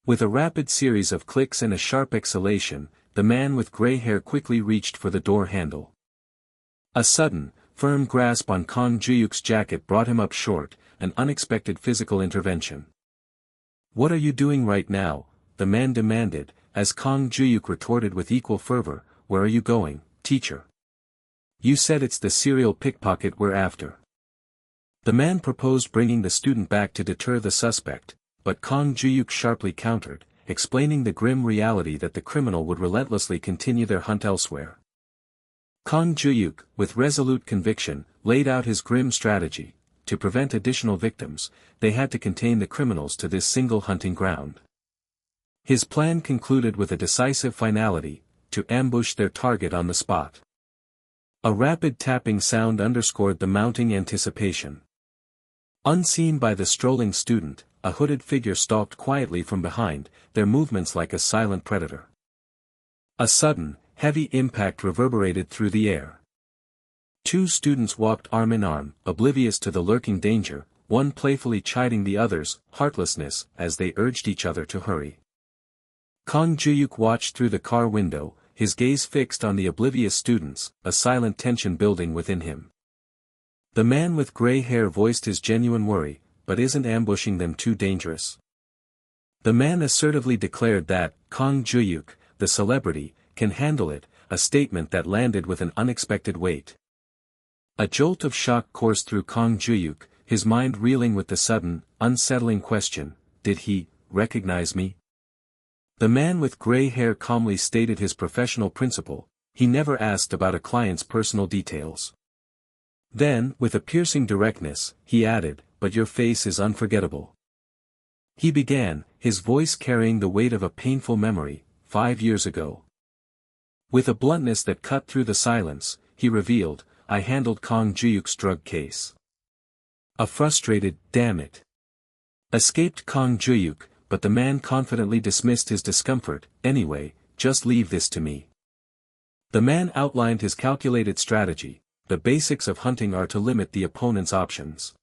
With a rapid series of clicks and a sharp exhalation, the man with gray hair quickly reached for the door handle. A sudden, firm grasp on Kang Juhyuk's jacket brought him up short, an unexpected physical intervention. "What are you doing right now?" the man demanded, as Kang Juhyuk retorted with equal fervor, "Where are you going, teacher? You said it's the serial pickpocket we're after." The man proposed bringing the student back to deter the suspect, but Kang Juhyuk sharply countered, explaining the grim reality that the criminal would relentlessly continue their hunt elsewhere. Kang Juhyuk, with resolute conviction, laid out his grim strategy. To prevent additional victims, they had to contain the criminals to this single hunting ground. His plan concluded with a decisive finality: to ambush their target on the spot. A rapid tapping sound underscored the mounting anticipation. Unseen by the strolling student, a hooded figure stalked quietly from behind, their movements like a silent predator. A sudden, heavy impact reverberated through the air. Two students walked arm in arm, oblivious to the lurking danger, one playfully chiding the other's heartlessness as they urged each other to hurry. Kang Juhyuk watched through the car window, his gaze fixed on the oblivious students, a silent tension building within him. The man with gray hair voiced his genuine worry, but isn't ambushing them too dangerous? The man assertively declared that Kang Juhyuk, the celebrity, can handle it, a statement that landed with an unexpected weight. A jolt of shock coursed through Kang Juhyuk, his mind reeling with the sudden, unsettling question: did he recognize me? The man with gray hair calmly stated his professional principle: he never asked about a client's personal details. Then, with a piercing directness, he added, "But your face is unforgettable." He began, his voice carrying the weight of a painful memory: 5 years ago. With a bluntness that cut through the silence, he revealed, "I handled Kang Juhyuk's drug case." A frustrated, "Damn it," escaped Kang Juhyuk, but the man confidently dismissed his discomfort. "Anyway, just leave this to me." The man outlined his calculated strategy: the basics of hunting are to limit the opponent's options.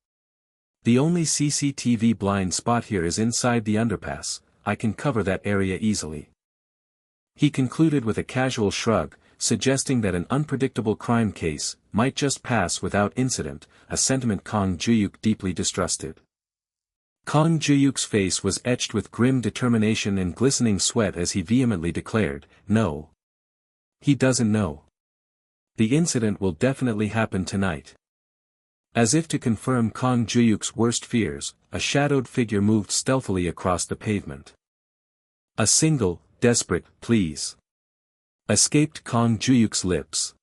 The only CCTV blind spot here is inside the underpass. I can cover that area easily. He concluded with a casual shrug, suggesting that an unpredictable crime case might just pass without incident, a sentiment Kang Juhyuk deeply distrusted. Kang Juhyuk's face was etched with grim determination and glistening sweat as he vehemently declared, "No. He doesn't know. The incident will definitely happen tonight." As if to confirm Kang Juhyuk's worst fears, a shadowed figure moved stealthily across the pavement. A single, desperate "please" escaped Kang Juhyuk's lips.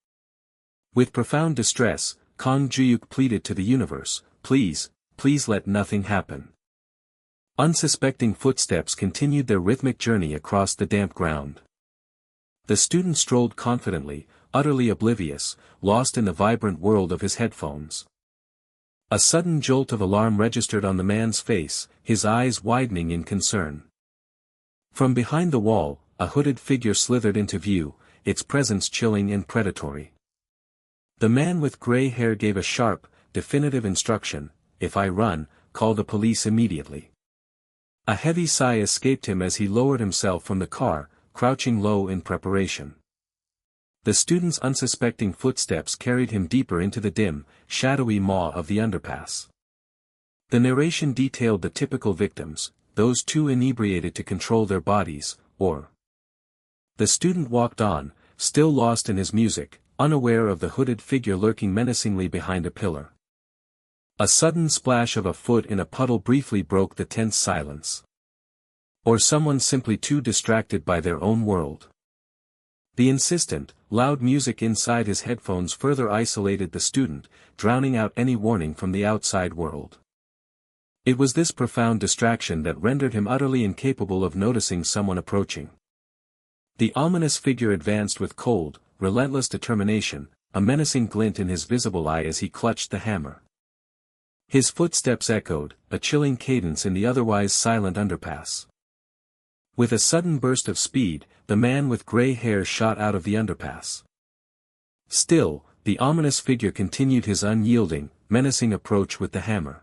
With profound distress, Kang Juhyuk pleaded to the universe, "Please, please let nothing happen." Unsuspecting footsteps continued their rhythmic journey across the damp ground. The student strolled confidently, utterly oblivious, lost in the vibrant world of his headphones. A sudden jolt of alarm registered on the man's face, his eyes widening in concern. From behind the wall, a hooded figure slithered into view, its presence chilling and predatory. The man with gray hair gave a sharp, definitive instruction: "If I run, call the police immediately." A heavy sigh escaped him as he lowered himself from the car, crouching low in preparation. The student's unsuspecting footsteps carried him deeper into the dim, shadowy maw of the underpass. The narration detailed the typical victims, those too inebriated to control their bodies, or. The student walked on, still lost in his music, unaware of the hooded figure lurking menacingly behind a pillar. A sudden splash of a foot in a puddle briefly broke the tense silence. Or someone simply too distracted by their own world. The insistent, loud music inside his headphones further isolated the student, drowning out any warning from the outside world. It was this profound distraction that rendered him utterly incapable of noticing someone approaching. The ominous figure advanced with cold, relentless determination, a menacing glint in his visible eye as he clutched the hammer. His footsteps echoed, a chilling cadence in the otherwise silent underpass. With a sudden burst of speed, the man with gray hair shot out of the underpass. Still, the ominous figure continued his unyielding, menacing approach with the hammer.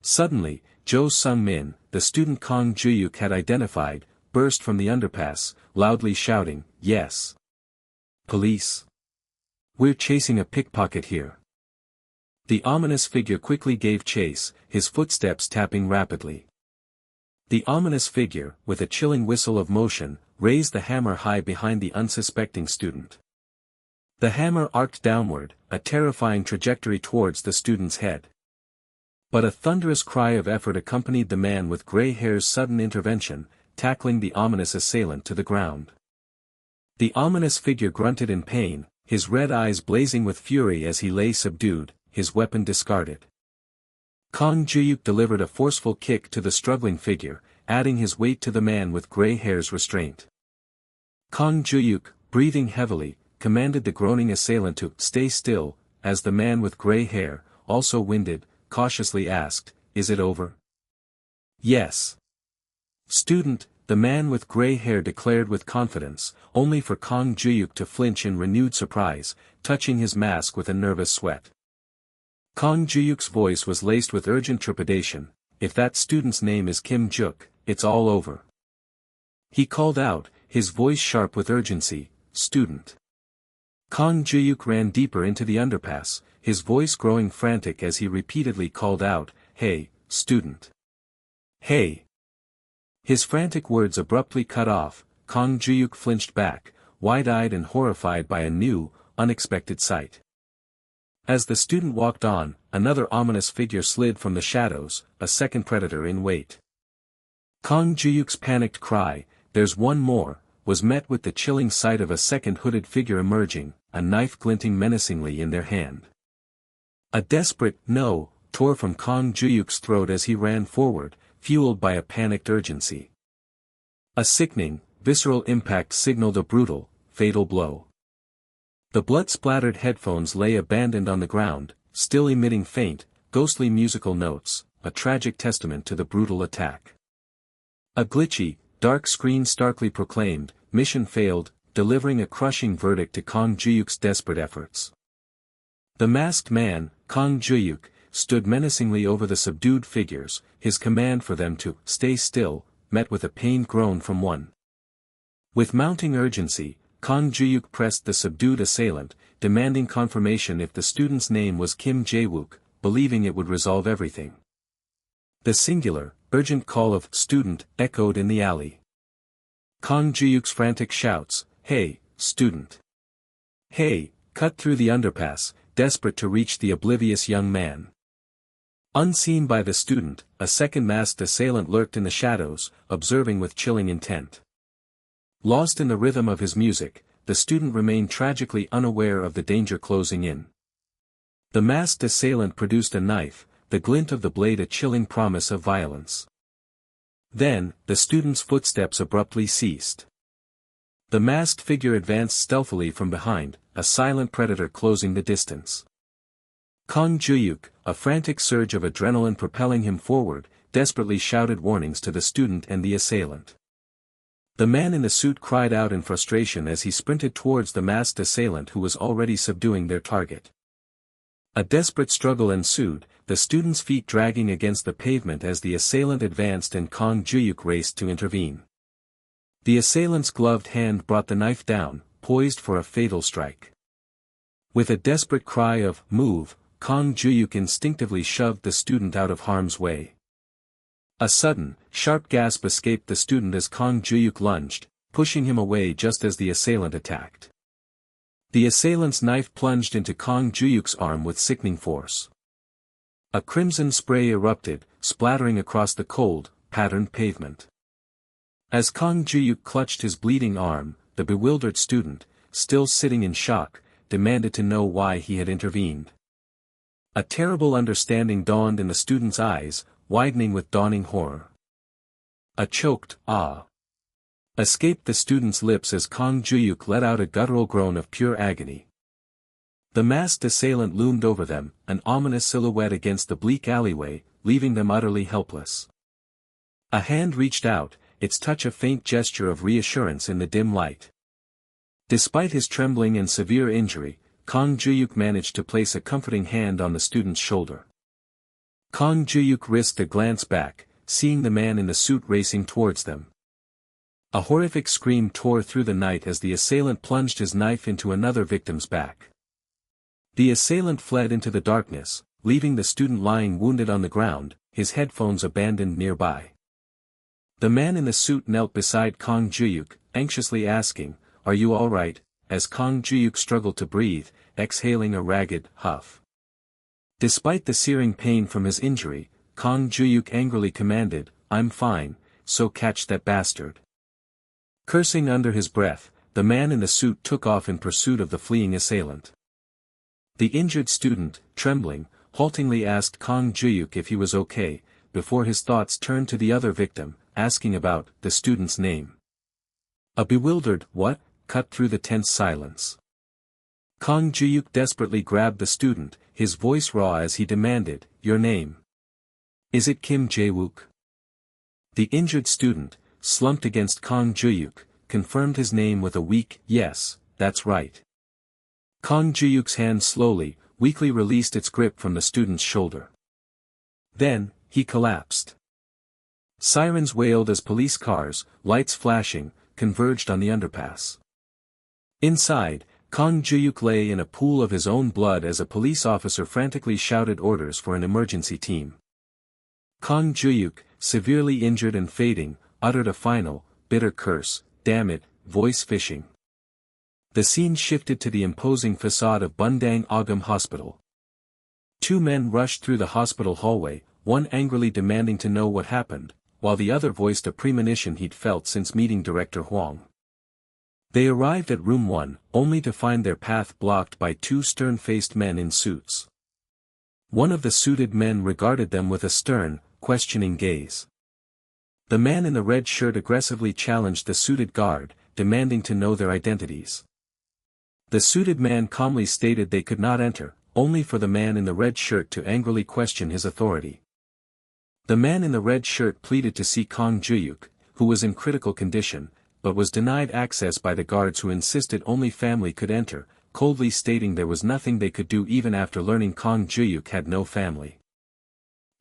Suddenly, Jo Sung-min, the student Kang Juhyuk had identified, burst from the underpass, loudly shouting, "Yes. Police. We're chasing a pickpocket here." The ominous figure quickly gave chase, his footsteps tapping rapidly. The ominous figure, with a chilling whistle of motion, raised the hammer high behind the unsuspecting student. The hammer arced downward, a terrifying trajectory towards the student's head. But a thunderous cry of effort accompanied the man with gray hair's sudden intervention, tackling the ominous assailant to the ground. The ominous figure grunted in pain, his red eyes blazing with fury as he lay subdued, his weapon discarded. Kang Juhyuk delivered a forceful kick to the struggling figure, adding his weight to the man with gray hair's restraint. Kang Juhyuk, breathing heavily, commanded the groaning assailant to stay still, as the man with gray hair, also winded, cautiously asked, "Is it over?" "Yes." "Student," the man with gray hair declared with confidence, only for Kang Juhyuk to flinch in renewed surprise, touching his mask with a nervous sweat. Kang Juhyuk's voice was laced with urgent trepidation. "If that student's name is Kim Juk, it's all over." He called out, his voice sharp with urgency, "Student." Kang Juhyuk ran deeper into the underpass, his voice growing frantic as he repeatedly called out, "Hey, student! Hey!" His frantic words abruptly cut off. Kang Juhyuk flinched back, wide-eyed and horrified by a new, unexpected sight. As the student walked on, another ominous figure slid from the shadows, a second predator in wait. Kang Juhyuk's panicked cry, "There's one more," was met with the chilling sight of a second hooded figure emerging, a knife glinting menacingly in their hand. A desperate "no" tore from Kang Juhyuk's throat as he ran forward, fueled by a panicked urgency. A sickening, visceral impact signaled a brutal, fatal blow. The blood-splattered headphones lay abandoned on the ground, still emitting faint, ghostly musical notes, a tragic testament to the brutal attack. A glitchy, dark screen starkly proclaimed, "Mission failed," delivering a crushing verdict to Kang Juhyuk's desperate efforts. The masked man, Kang Juhyuk, stood menacingly over the subdued figures, his command for them to "stay still," met with a pained groan from one. With mounting urgency, Kang Juhyuk pressed the subdued assailant, demanding confirmation if the student's name was Kim Jae-wook, believing it would resolve everything. The singular, urgent call of "student" echoed in the alley. Kang Juhyuk's frantic shouts, "Hey, student! Hey!" cut through the underpass, desperate to reach the oblivious young man. Unseen by the student, a second masked assailant lurked in the shadows, observing with chilling intent. Lost in the rhythm of his music, the student remained tragically unaware of the danger closing in. The masked assailant produced a knife, the glint of the blade a chilling promise of violence. Then, the student's footsteps abruptly ceased. The masked figure advanced stealthily from behind, a silent predator closing the distance. Kang Juhyuk, a frantic surge of adrenaline propelling him forward, desperately shouted warnings to the student and the assailant. The man in the suit cried out in frustration as he sprinted towards the masked assailant who was already subduing their target. A desperate struggle ensued, the student's feet dragging against the pavement as the assailant advanced and Kang Juhyuk raced to intervene. The assailant's gloved hand brought the knife down, poised for a fatal strike. With a desperate cry of "move," Kang Juhyuk instinctively shoved the student out of harm's way. A sudden, sharp gasp escaped the student as Kang Juhyuk lunged, pushing him away just as the assailant attacked. The assailant's knife plunged into Kang Juhyuk's arm with sickening force. A crimson spray erupted, splattering across the cold, patterned pavement. As Kang Juhyuk clutched his bleeding arm, the bewildered student, still sitting in shock, demanded to know why he had intervened. A terrible understanding dawned in the student's eyes, widening with dawning horror. A choked "ah" escaped the student's lips as Kang Juhyuk let out a guttural groan of pure agony. The masked assailant loomed over them, an ominous silhouette against the bleak alleyway, leaving them utterly helpless. A hand reached out, its touch a faint gesture of reassurance in the dim light. Despite his trembling and severe injury, Kang Juhyuk managed to place a comforting hand on the student's shoulder. Kang Juhyuk risked a glance back, seeing the man in the suit racing towards them. A horrific scream tore through the night as the assailant plunged his knife into another victim's back. The assailant fled into the darkness, leaving the student lying wounded on the ground, his headphones abandoned nearby. The man in the suit knelt beside Kang Juhyuk, anxiously asking, "Are you all right?" as Kang Juhyuk struggled to breathe, exhaling a ragged huff. Despite the searing pain from his injury, Kang Juhyuk angrily commanded, "I'm fine, so catch that bastard." Cursing under his breath, the man in the suit took off in pursuit of the fleeing assailant. The injured student, trembling, haltingly asked Kang Juhyuk if he was okay, before his thoughts turned to the other victim, asking about the student's name. A bewildered "what?" cut through the tense silence. Kang Juhyuk desperately grabbed the student, his voice raw as he demanded, "Your name? Is it Kim Jae-wook?" The injured student, slumped against Kang Juhyuk, confirmed his name with a weak, "Yes, that's right." Kang Juhyuk's hand slowly, weakly released its grip from the student's shoulder. Then, he collapsed. Sirens wailed as police cars, lights flashing, converged on the underpass. Inside, Kang Juhyuk lay in a pool of his own blood as a police officer frantically shouted orders for an emergency team. Kang Juhyuk, severely injured and fading, uttered a final, bitter curse, "Damn it, voice phishing." The scene shifted to the imposing facade of Bundang Agam Hospital. Two men rushed through the hospital hallway, one angrily demanding to know what happened, while the other voiced a premonition he'd felt since meeting Director Huang. They arrived at room 1, only to find their path blocked by two stern-faced men in suits. One of the suited men regarded them with a stern, questioning gaze. The man in the red shirt aggressively challenged the suited guard, demanding to know their identities. The suited man calmly stated they could not enter, only for the man in the red shirt to angrily question his authority. The man in the red shirt pleaded to see Kang Juhyuk, who was in critical condition, but was denied access by the guards who insisted only family could enter, coldly stating there was nothing they could do even after learning Kang Juhyuk had no family.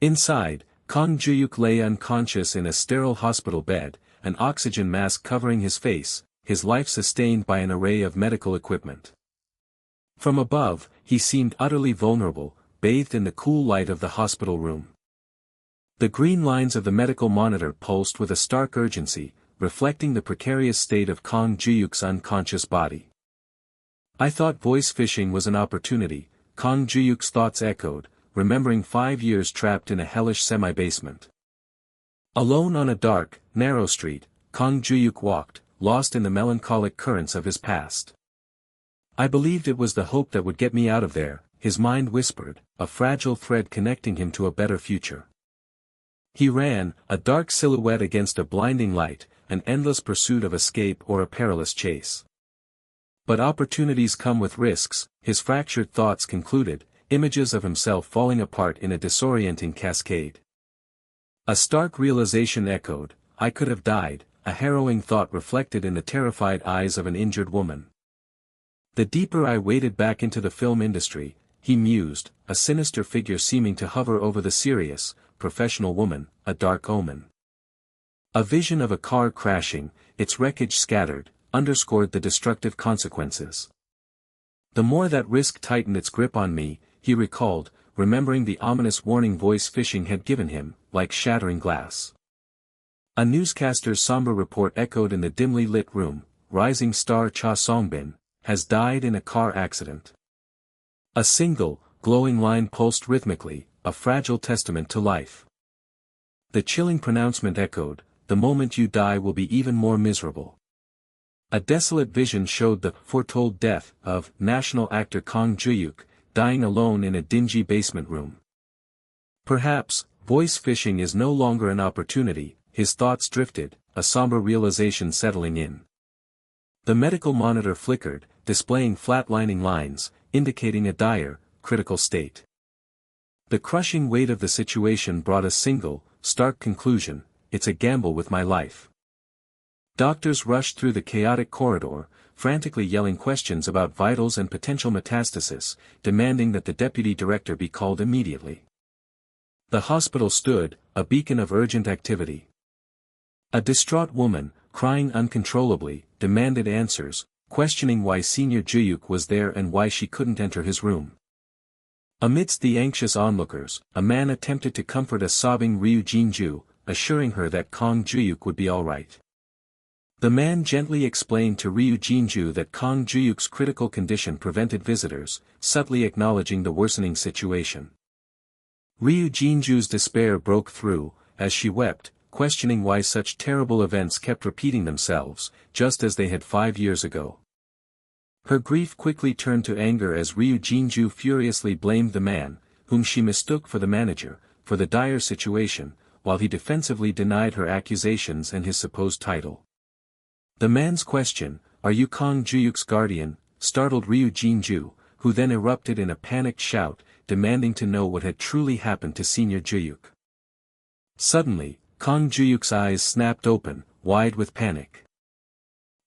Inside, Kang Juhyuk lay unconscious in a sterile hospital bed, an oxygen mask covering his face, his life sustained by an array of medical equipment. From above, he seemed utterly vulnerable, bathed in the cool light of the hospital room. The green lines of the medical monitor pulsed with a stark urgency, reflecting the precarious state of Kang Juhyuk's unconscious body. "I thought voice phishing was an opportunity," Kang Juhyuk's thoughts echoed, remembering 5 years trapped in a hellish semi-basement. Alone on a dark, narrow street, Kang Juhyuk walked, lost in the melancholic currents of his past. "I believed it was the hope that would get me out of there," his mind whispered, a fragile thread connecting him to a better future. He ran, a dark silhouette against a blinding light, an endless pursuit of escape or a perilous chase. But opportunities come with risks, his fractured thoughts concluded, images of himself falling apart in a disorienting cascade. A stark realization echoed, "I could have died," a harrowing thought reflected in the terrified eyes of an injured woman. "The deeper I waded back into the film industry," he mused, a sinister figure seeming to hover over the serious, professional woman, a dark omen. A vision of a car crashing, its wreckage scattered, underscored the destructive consequences. The more that risk tightened its grip on me, he recalled, remembering the ominous warning voice phishing had given him, like shattering glass. A newscaster's somber report echoed in the dimly lit room, rising star Cha Songbin, has died in a car accident. A single, glowing line pulsed rhythmically, a fragile testament to life. The chilling pronouncement echoed, "The moment you die will be even more miserable." A desolate vision showed the foretold death of national actor Kang Juhyuk, dying alone in a dingy basement room. Perhaps, voice phishing is no longer an opportunity, his thoughts drifted, a somber realization settling in. The medical monitor flickered, displaying flatlining lines, indicating a dire, critical state. The crushing weight of the situation brought a single, stark conclusion: it's a gamble with my life. Doctors rushed through the chaotic corridor, frantically yelling questions about vitals and potential metastasis, demanding that the deputy director be called immediately. The hospital stood, a beacon of urgent activity. A distraught woman, crying uncontrollably, demanded answers, questioning why Senior Juhyuk was there and why she couldn't enter his room. Amidst the anxious onlookers, a man attempted to comfort a sobbing Ryu Jinju, assuring her that Kang Juhyuk would be all right. The man gently explained to Ryu Jinju that Kang Juhyuk's critical condition prevented visitors, subtly acknowledging the worsening situation. Ryu Jinju's despair broke through, as she wept, questioning why such terrible events kept repeating themselves, just as they had 5 years ago. Her grief quickly turned to anger as Ryu Jinju furiously blamed the man, whom she mistook for the manager, for the dire situation, while he defensively denied her accusations and his supposed title. The man's question, "Are you Kang Juhyuk's guardian?" startled Ryu Jinju, who then erupted in a panicked shout, demanding to know what had truly happened to Senior Juhyuk. Suddenly, Kang Juhyuk's eyes snapped open, wide with panic.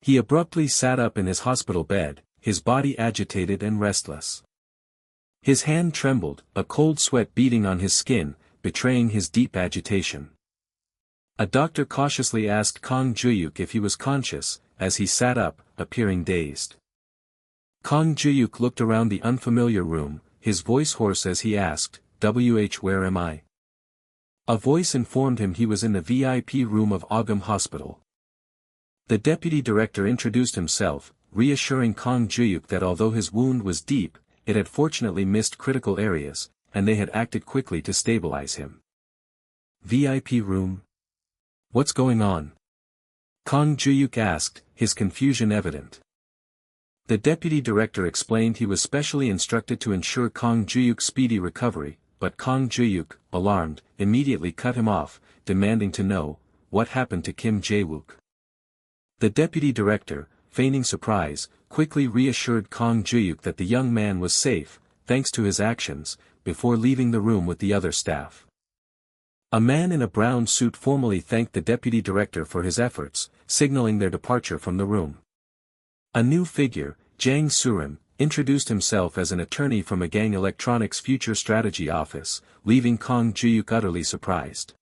He abruptly sat up in his hospital bed, his body agitated and restless. His hand trembled, a cold sweat beading on his skin, betraying his deep agitation. A doctor cautiously asked Kang Juhyuk if he was conscious, as he sat up, appearing dazed. Kang Juhyuk looked around the unfamiliar room, his voice hoarse as he asked, "Where am I?" A voice informed him he was in the VIP room of Ogum Hospital. The deputy director introduced himself, reassuring Kang Juhyuk that although his wound was deep, it had fortunately missed critical areas, and they had acted quickly to stabilize him. VIP room? What's going on? Kang Juhyuk asked, his confusion evident. The deputy director explained he was specially instructed to ensure Kang Juhyuk's speedy recovery, but Kang Juhyuk, alarmed, immediately cut him off, demanding to know, what happened to Kim Jae-wook. The deputy director, feigning surprise, quickly reassured Kang Juhyuk that the young man was safe, thanks to his actions, before leaving the room with the other staff. A man in a brown suit formally thanked the deputy director for his efforts, signaling their departure from the room. A new figure, Jang Surim, introduced himself as an attorney from Agang Electronics' Future Strategy Office, leaving Kang Juhyuk utterly surprised.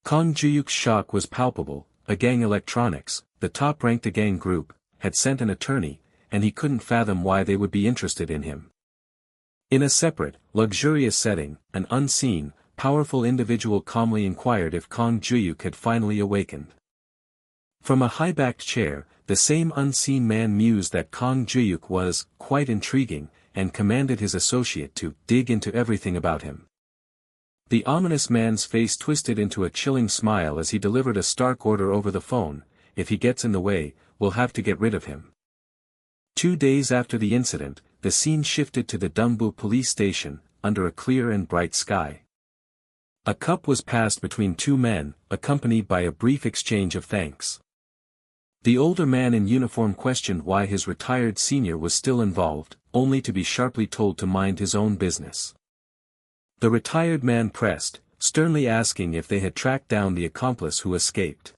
Kang Juhyuk's shock was palpable. Agang Electronics, the top-ranked Agang group, had sent an attorney, and he couldn't fathom why they would be interested in him. In a separate, luxurious setting, an unseen, powerful individual calmly inquired if Kang Juhyuk had finally awakened. From a high-backed chair, the same unseen man mused that Kang Juhyuk was quite intriguing, and commanded his associate to dig into everything about him. The ominous man's face twisted into a chilling smile as he delivered a stark order over the phone: "If he gets in the way, we'll have to get rid of him." 2 days after the incident, the scene shifted to the Dongbu police station, under a clear and bright sky. A cup was passed between two men, accompanied by a brief exchange of thanks. The older man in uniform questioned why his retired senior was still involved, only to be sharply told to mind his own business. The retired man pressed, sternly asking if they had tracked down the accomplice who escaped.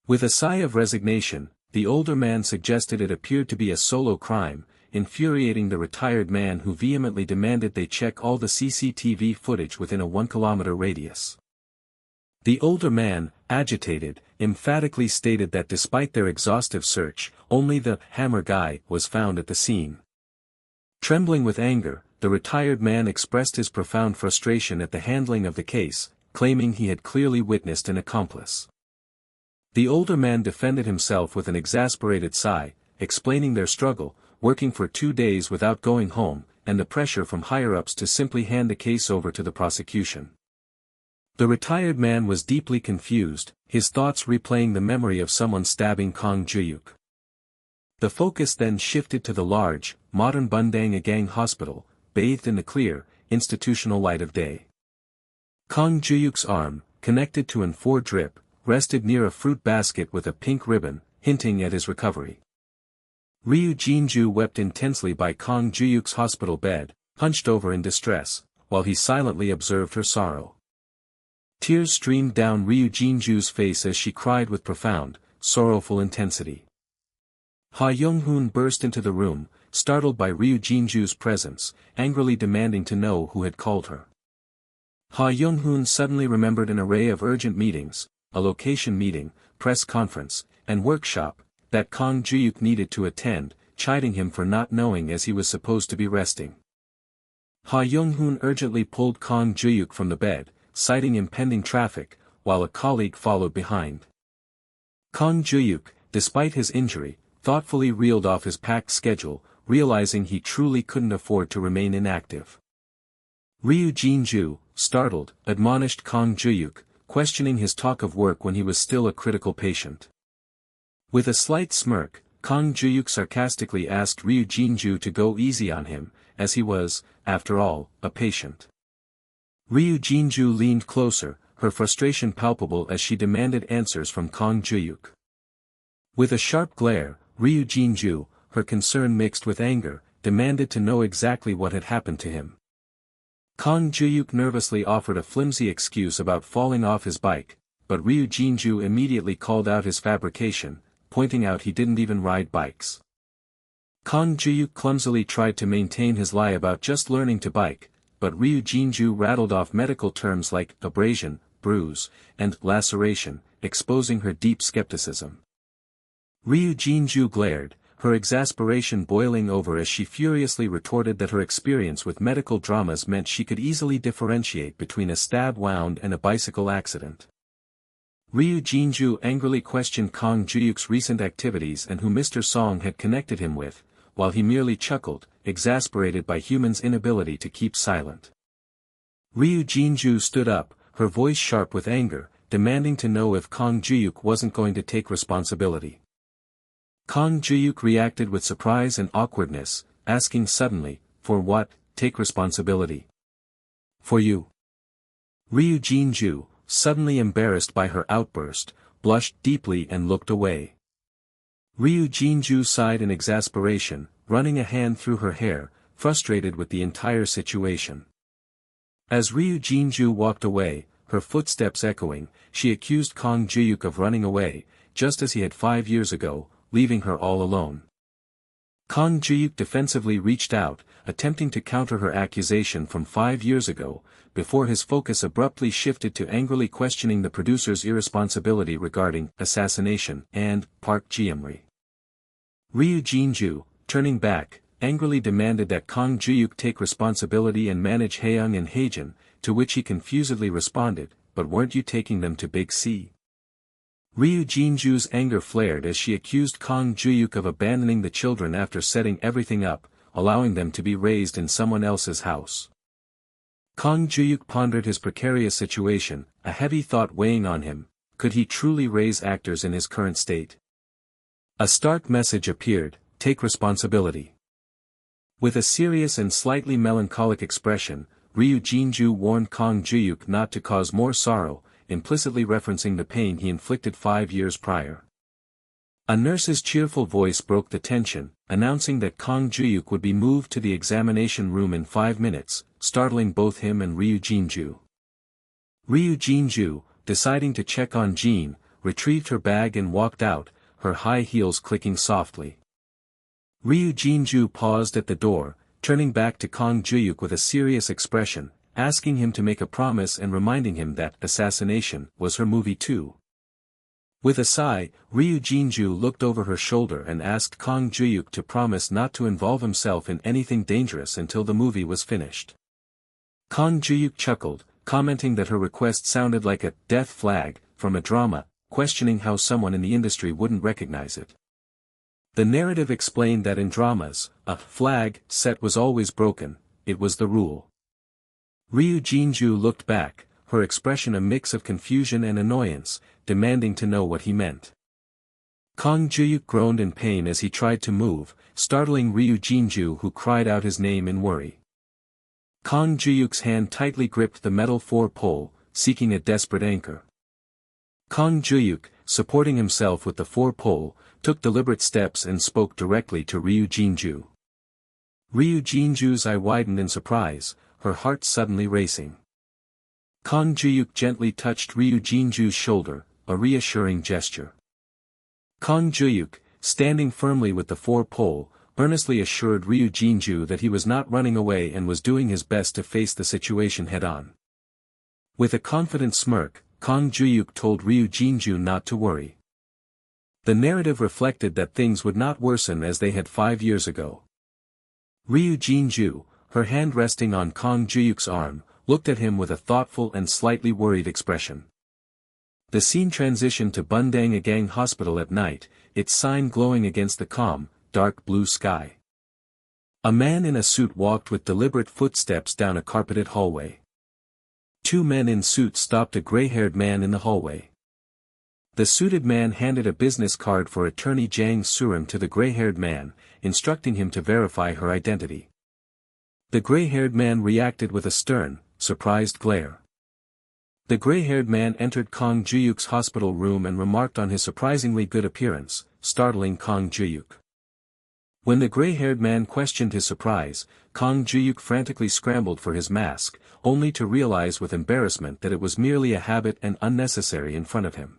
With a sigh of resignation, the older man suggested it appeared to be a solo crime, infuriating the retired man who vehemently demanded they check all the CCTV footage within a 1-kilometer radius. The older man, agitated, emphatically stated that despite their exhaustive search, only the hammer guy was found at the scene. Trembling with anger, the retired man expressed his profound frustration at the handling of the case, claiming he had clearly witnessed an accomplice. The older man defended himself with an exasperated sigh, explaining their struggle, working for 2 days without going home, and the pressure from higher-ups to simply hand the case over to the prosecution. The retired man was deeply confused, his thoughts replaying the memory of someone stabbing Kang Juhyuk. The focus then shifted to the large, modern Bundang Agang hospital, bathed in the clear, institutional light of day. Kang Juhyuk's arm, connected to an 4 drip, rested near a fruit basket with a pink ribbon, hinting at his recovery. Ryu Jinju wept intensely by Kang Juhyuk's hospital bed, hunched over in distress, while he silently observed her sorrow. Tears streamed down Ryu Jinju's face as she cried with profound, sorrowful intensity. Ha Young-hoon burst into the room, startled by Ryu Jinju's presence, angrily demanding to know who had called her. Ha Young-hoon suddenly remembered an array of urgent meetings, a location meeting, press conference, and workshop, that Kang Juhyuk needed to attend, chiding him for not knowing as he was supposed to be resting. Ha Young-hoon urgently pulled Kang Juhyuk from the bed, citing impending traffic, while a colleague followed behind. Kang Juhyuk, despite his injury, thoughtfully reeled off his packed schedule, realizing he truly couldn't afford to remain inactive. Ryu Jinju, startled, admonished Kang Juhyuk, questioning his talk of work when he was still a critical patient. With a slight smirk, Kang Juhyuk sarcastically asked Ryu Jinju to go easy on him, as he was, after all, a patient. Ryu Jinju leaned closer, her frustration palpable as she demanded answers from Kang Juhyuk. With a sharp glare, Ryu Jinju, her concern mixed with anger, demanded to know exactly what had happened to him. Kang Juhyuk nervously offered a flimsy excuse about falling off his bike, but Ryu Jinju immediately called out his fabrication, pointing out he didn't even ride bikes. Kang Juhyuk clumsily tried to maintain his lie about just learning to bike, but Ryu Jinju rattled off medical terms like abrasion, bruise, and laceration, exposing her deep skepticism. Ryu Jinju glared, her exasperation boiling over as she furiously retorted that her experience with medical dramas meant she could easily differentiate between a stab wound and a bicycle accident. Ryu Jinju angrily questioned Kang Juhyuk's recent activities and who Mr. Song had connected him with, while he merely chuckled, exasperated by humans' inability to keep silent. Ryu Jinju stood up, her voice sharp with anger, demanding to know if Kang Juhyuk wasn't going to take responsibility. Kang Juhyuk reacted with surprise and awkwardness, asking suddenly, "For what, take responsibility?" "For you." Ryu Jinju, suddenly embarrassed by her outburst, blushed deeply and looked away. Ryu Jinju sighed in exasperation, running a hand through her hair, frustrated with the entire situation. As Ryu Jinju walked away, her footsteps echoing, she accused Kang Juhyuk of running away, just as he had 5 years ago, leaving her all alone. Kang Juhyuk defensively reached out, attempting to counter her accusation from 5 years ago, before his focus abruptly shifted to angrily questioning the producer's irresponsibility regarding assassination and Park Ji-eumri. Ryu Jinju, turning back, angrily demanded that Kang Juhyuk take responsibility and manage Haeyoung and Haejin, to which he confusedly responded, "But weren't you taking them to Big C?" Ryu Jinju's anger flared as she accused Kang Juhyuk of abandoning the children after setting everything up, allowing them to be raised in someone else's house. Kang Juhyuk pondered his precarious situation, a heavy thought weighing on him: could he truly raise actors in his current state? A stark message appeared: take responsibility. With a serious and slightly melancholic expression, Ryu Jinju warned Kang Juhyuk not to cause more sorrow, implicitly referencing the pain he inflicted 5 years prior. A nurse's cheerful voice broke the tension, announcing that Kang Juhyuk would be moved to the examination room in 5 minutes, startling both him and Ryu Jinju. Ryu Jinju, deciding to check on Jean, retrieved her bag and walked out, her high heels clicking softly. Ryu Jinju paused at the door, turning back to Kang Juhyuk with a serious expression, asking him to make a promise and reminding him that assassination was her movie too. With a sigh, Ryu Jinju looked over her shoulder and asked Kang Juhyuk to promise not to involve himself in anything dangerous until the movie was finished. Kang Juhyuk chuckled, commenting that her request sounded like a death flag from a drama, questioning how someone in the industry wouldn't recognize it. The narrative explained that in dramas, a flag set was always broken, it was the rule. Ryu Jinju looked back, her expression a mix of confusion and annoyance, demanding to know what he meant. Kang Juhyuk groaned in pain as he tried to move, startling Ryu Jinju, who cried out his name in worry. Kang Juhyuk's hand tightly gripped the metal 4-pole, seeking a desperate anchor. Kang Juhyuk, supporting himself with the 4-pole, took deliberate steps and spoke directly to Ryu Jinju. Ryu Jinju's eye widened in surprise, her heart suddenly racing. Kang Juhyuk gently touched Ryu Jinju's shoulder, a reassuring gesture. Kang Juhyuk, standing firmly with the 4-pole, earnestly assured Ryu Jinju that he was not running away and was doing his best to face the situation head-on. With a confident smirk, Kang Juhyuk told Ryu Jinju not to worry. The narrative reflected that things would not worsen as they had 5 years ago. Ryu Jinju, her hand resting on Kang Juhyuk's arm, looked at him with a thoughtful and slightly worried expression. The scene transitioned to Bundangagang Hospital at night, its sign glowing against the calm, dark blue sky. A man in a suit walked with deliberate footsteps down a carpeted hallway. Two men in suits stopped a gray-haired man in the hallway. The suited man handed a business card for attorney Jang Surim to the gray-haired man, instructing him to verify her identity. The gray-haired man reacted with a stern, surprised glare. The gray-haired man entered Kang Juhyuk's hospital room and remarked on his surprisingly good appearance, startling Kang Juhyuk. When the gray-haired man questioned his surprise, Kang Juhyuk frantically scrambled for his mask, only to realize with embarrassment that it was merely a habit and unnecessary in front of him.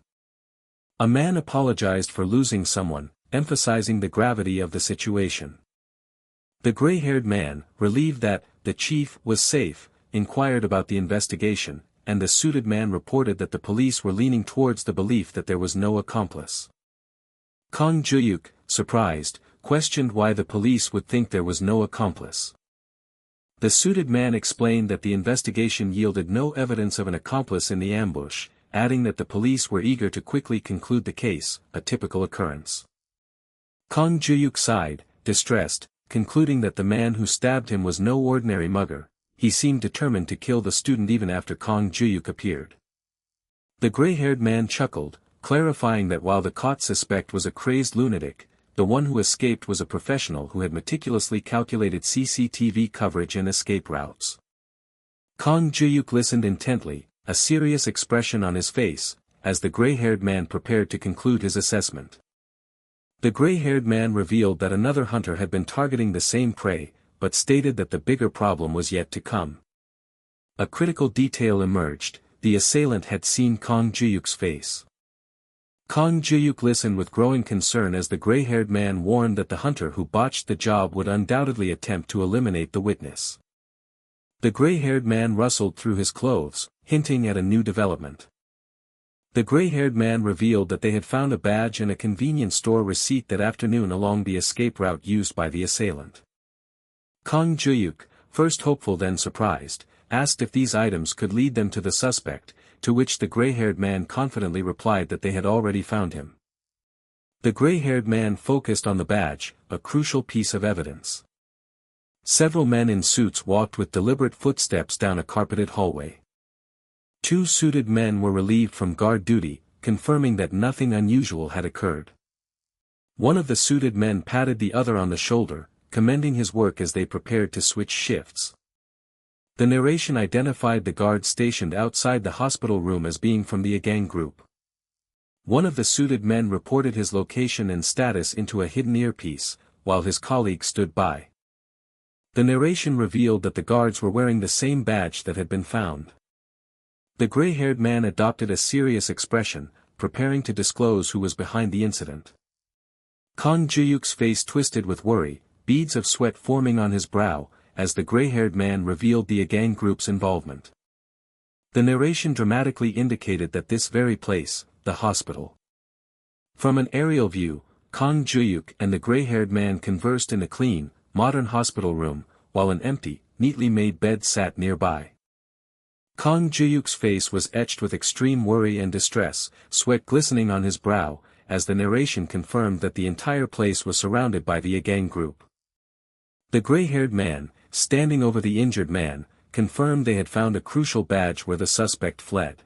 A man apologized for losing someone, emphasizing the gravity of the situation. The gray-haired man, relieved that the chief was safe, inquired about the investigation, and the suited man reported that the police were leaning towards the belief that there was no accomplice. Kang Juhyuk, surprised, questioned why the police would think there was no accomplice. The suited man explained that the investigation yielded no evidence of an accomplice in the ambush, adding that the police were eager to quickly conclude the case, a typical occurrence. Kang Juhyuk sighed, distressed, concluding that the man who stabbed him was no ordinary mugger. He seemed determined to kill the student even after Kang Juhyuk appeared. The gray-haired man chuckled, clarifying that while the caught suspect was a crazed lunatic, the one who escaped was a professional who had meticulously calculated CCTV coverage and escape routes. Kang Juhyuk listened intently, a serious expression on his face, as the gray-haired man prepared to conclude his assessment. The gray-haired man revealed that another hunter had been targeting the same prey, but stated that the bigger problem was yet to come. A critical detail emerged: the assailant had seen Kang Juhyuk's face. Kang Juhyuk listened with growing concern as the gray-haired man warned that the hunter who botched the job would undoubtedly attempt to eliminate the witness. The gray-haired man rustled through his clothes, hinting at a new development. The gray-haired man revealed that they had found a badge and a convenience store receipt that afternoon along the escape route used by the assailant. Kang Juhyuk, first hopeful then surprised, asked if these items could lead them to the suspect, to which the gray-haired man confidently replied that they had already found him. The gray-haired man focused on the badge, a crucial piece of evidence. Several men in suits walked with deliberate footsteps down a carpeted hallway. Two suited men were relieved from guard duty, confirming that nothing unusual had occurred. One of the suited men patted the other on the shoulder, commending his work as they prepared to switch shifts. The narration identified the guards stationed outside the hospital room as being from the Agang group. One of the suited men reported his location and status into a hidden earpiece, while his colleague stood by. The narration revealed that the guards were wearing the same badge that had been found. The gray-haired man adopted a serious expression, preparing to disclose who was behind the incident. Kang Juhyuk's face twisted with worry, beads of sweat forming on his brow, as the gray-haired man revealed the Agang group's involvement. The narration dramatically indicated that this very place, the hospital. From an aerial view, Kang Juhyuk and the gray-haired man conversed in a clean, modern hospital room, while an empty, neatly made bed sat nearby. Kang Juhyuk's face was etched with extreme worry and distress, sweat glistening on his brow, as the narration confirmed that the entire place was surrounded by the Agang group. The gray-haired man, standing over the injured man, confirmed they had found a crucial badge where the suspect fled.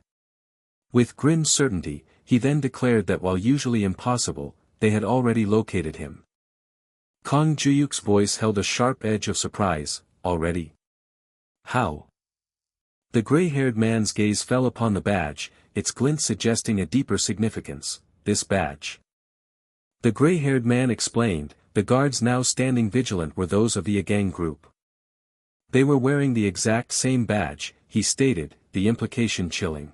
With grim certainty, he then declared that while usually impossible, they had already located him. Kang Juhyuk's voice held a sharp edge of surprise. Already? How? The gray-haired man's gaze fell upon the badge, its glint suggesting a deeper significance: this badge. The gray-haired man explained, the guards now standing vigilant were those of the Agang group. They were wearing the exact same badge, he stated, the implication chilling.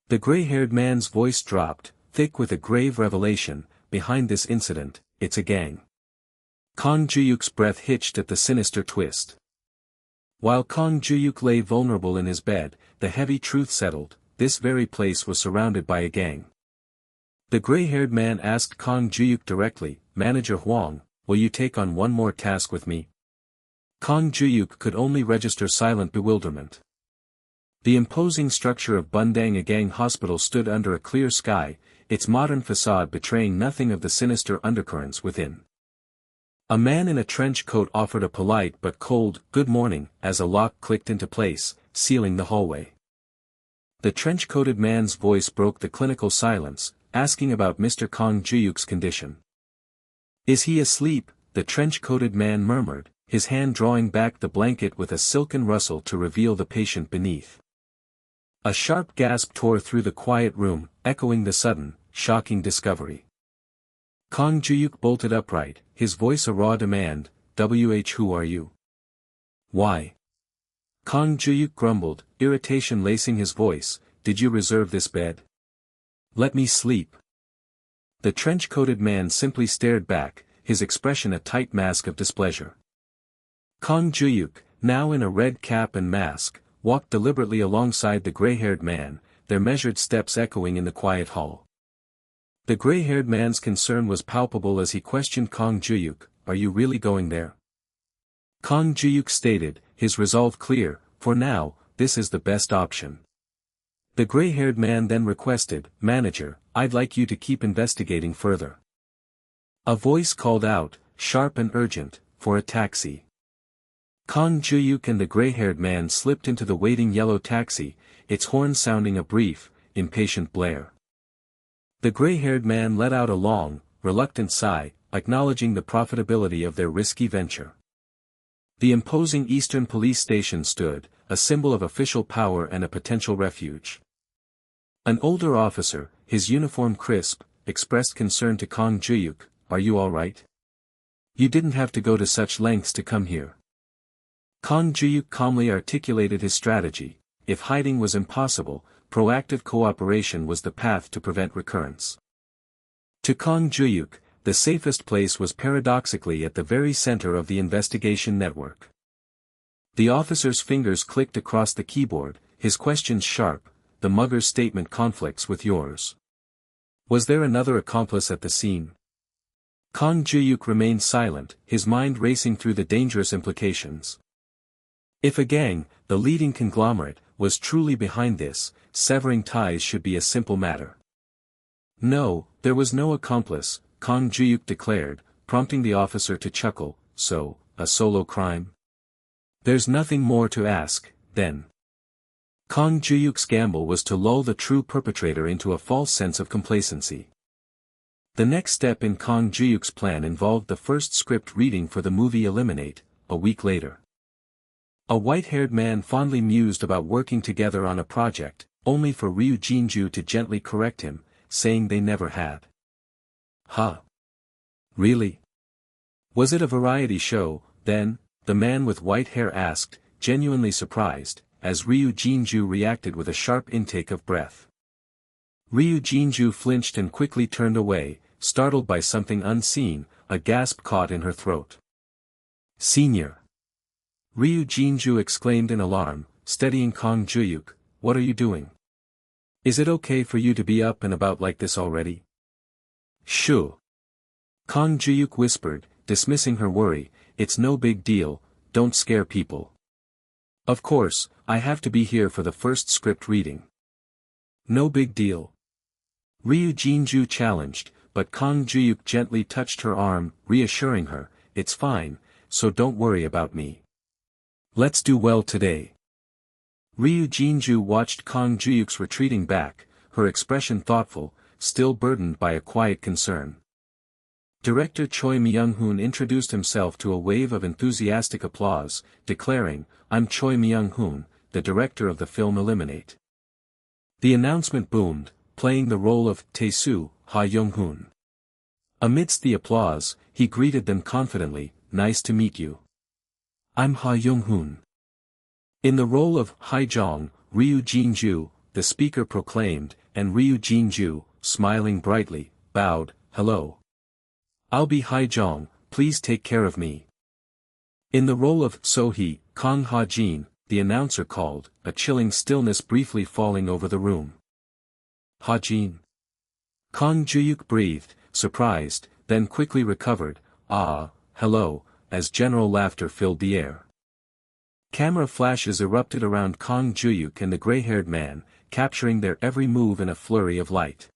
The gray-haired man's voice dropped, thick with a grave revelation: behind this incident, it's a gang. Kang Juhyuk's breath hitched at the sinister twist. While Kang Juhyuk lay vulnerable in his bed, the heavy truth settled: this very place was surrounded by a gang. The gray-haired man asked Kang Juhyuk directly, Manager Huang, will you take on one more task with me? Kang Juhyuk could only register silent bewilderment. The imposing structure of Bundang Agang Hospital stood under a clear sky, its modern facade betraying nothing of the sinister undercurrents within. A man in a trench coat offered a polite but cold, "Good morning," as a lock clicked into place, sealing the hallway. The trench-coated man's voice broke the clinical silence, asking about Mr. Kang Juhyuk's condition. "Is he asleep?" the trench-coated man murmured, his hand drawing back the blanket with a silken rustle to reveal the patient beneath. A sharp gasp tore through the quiet room, echoing the sudden, shocking discovery. Kang Juhyuk bolted upright, his voice a raw demand, "Who are you?" "Why?" Kang Juhyuk grumbled, irritation lacing his voice, "Did you reserve this bed? Let me sleep." The trench-coated man simply stared back, his expression a tight mask of displeasure. Kang Juhyuk, now in a red cap and mask, walked deliberately alongside the gray-haired man, their measured steps echoing in the quiet hall. The gray-haired man's concern was palpable as he questioned Kang Juhyuk, "Are you really going there?" Kang Juhyuk stated, his resolve clear, "For now, this is the best option." The gray-haired man then requested, "Manager, I'd like you to keep investigating further." A voice called out, sharp and urgent, for a taxi. Kang Juhyuk and the gray-haired man slipped into the waiting yellow taxi, its horn sounding a brief, impatient blare. The gray-haired man let out a long, reluctant sigh, acknowledging the profitability of their risky venture. The imposing Eastern Police Station stood, a symbol of official power and a potential refuge. An older officer, his uniform crisp, expressed concern to Kang Juhyuk, "Are you all right? You didn't have to go to such lengths to come here." Kang Juhyuk calmly articulated his strategy: if hiding was impossible, proactive cooperation was the path to prevent recurrence. To Kang Juhyuk, the safest place was paradoxically at the very center of the investigation network. The officer's fingers clicked across the keyboard, his questions sharp, "The mugger's statement conflicts with yours. Was there another accomplice at the scene?" Kang Juhyuk remained silent, his mind racing through the dangerous implications. If a gang, the leading conglomerate, was truly behind this, severing ties should be a simple matter. "No, there was no accomplice," Kang Juhyuk declared, prompting the officer to chuckle, "So, a solo crime? There's nothing more to ask, then." Kang Juhyuk's gamble was to lull the true perpetrator into a false sense of complacency. The next step in Kang Juhyuk's plan involved the first script reading for the movie Eliminate, a week later. A white-haired man fondly mused about working together on a project, only for Ryu Jinju to gently correct him, saying they never had. "Huh? Really? Was it a variety show, then?" the man with white hair asked, genuinely surprised, as Ryu Jinju reacted with a sharp intake of breath. Ryu Jinju flinched and quickly turned away, startled by something unseen, a gasp caught in her throat. "Senior!" Ryu Jinju exclaimed in alarm, steadying Kang Juhyuk, "What are you doing? Is it okay for you to be up and about like this already?" "Shoo!" Kang Juhyuk whispered, dismissing her worry, "It's no big deal, don't scare people. Of course, I have to be here for the first script reading." "No big deal." Ryu Jinju challenged, but Kang Juhyuk gently touched her arm, reassuring her, "It's fine, so don't worry about me. Let's do well today." Ryu Jinju watched Kang Juhyuk's retreating back, her expression thoughtful, still burdened by a quiet concern. Director Choi Myung-hoon introduced himself to a wave of enthusiastic applause, declaring, "I'm Choi Myung-hoon, the director of the film Eliminate." The announcement boomed, playing the role of Tae-soo, Ha Young-hoon. Amidst the applause, he greeted them confidently, "Nice to meet you. I'm Ha Young-hoon." In the role of Hae-jong, Ryu Jinju, the speaker proclaimed, and Ryu Jinju, smiling brightly, bowed, "Hello. I'll be Hae-jong, please take care of me." In the role of So-hee, Kang Ha-jin, the announcer called, a chilling stillness briefly falling over the room. "Ha-jin." Kang Juhyuk breathed, surprised, then quickly recovered, hello," as general laughter filled the air. Camera flashes erupted around Kang Juhyuk and the gray-haired man, capturing their every move in a flurry of light.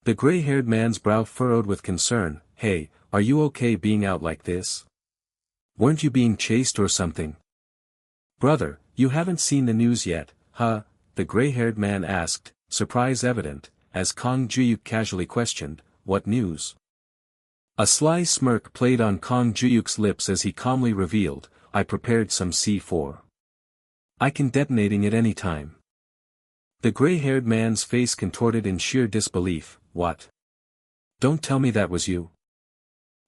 The gray-haired man's brow furrowed with concern, "Hey, are you okay being out like this? Weren't you being chased or something? Brother, you haven't seen the news yet, huh? The gray-haired man asked, surprise evident, as Kang Juhyuk casually questioned, what news? A sly smirk played on Kang Juhyuk's lips as he calmly revealed, I prepared some C4. I can detonating it any time. The gray-haired man's face contorted in sheer disbelief, what? Don't tell me that was you.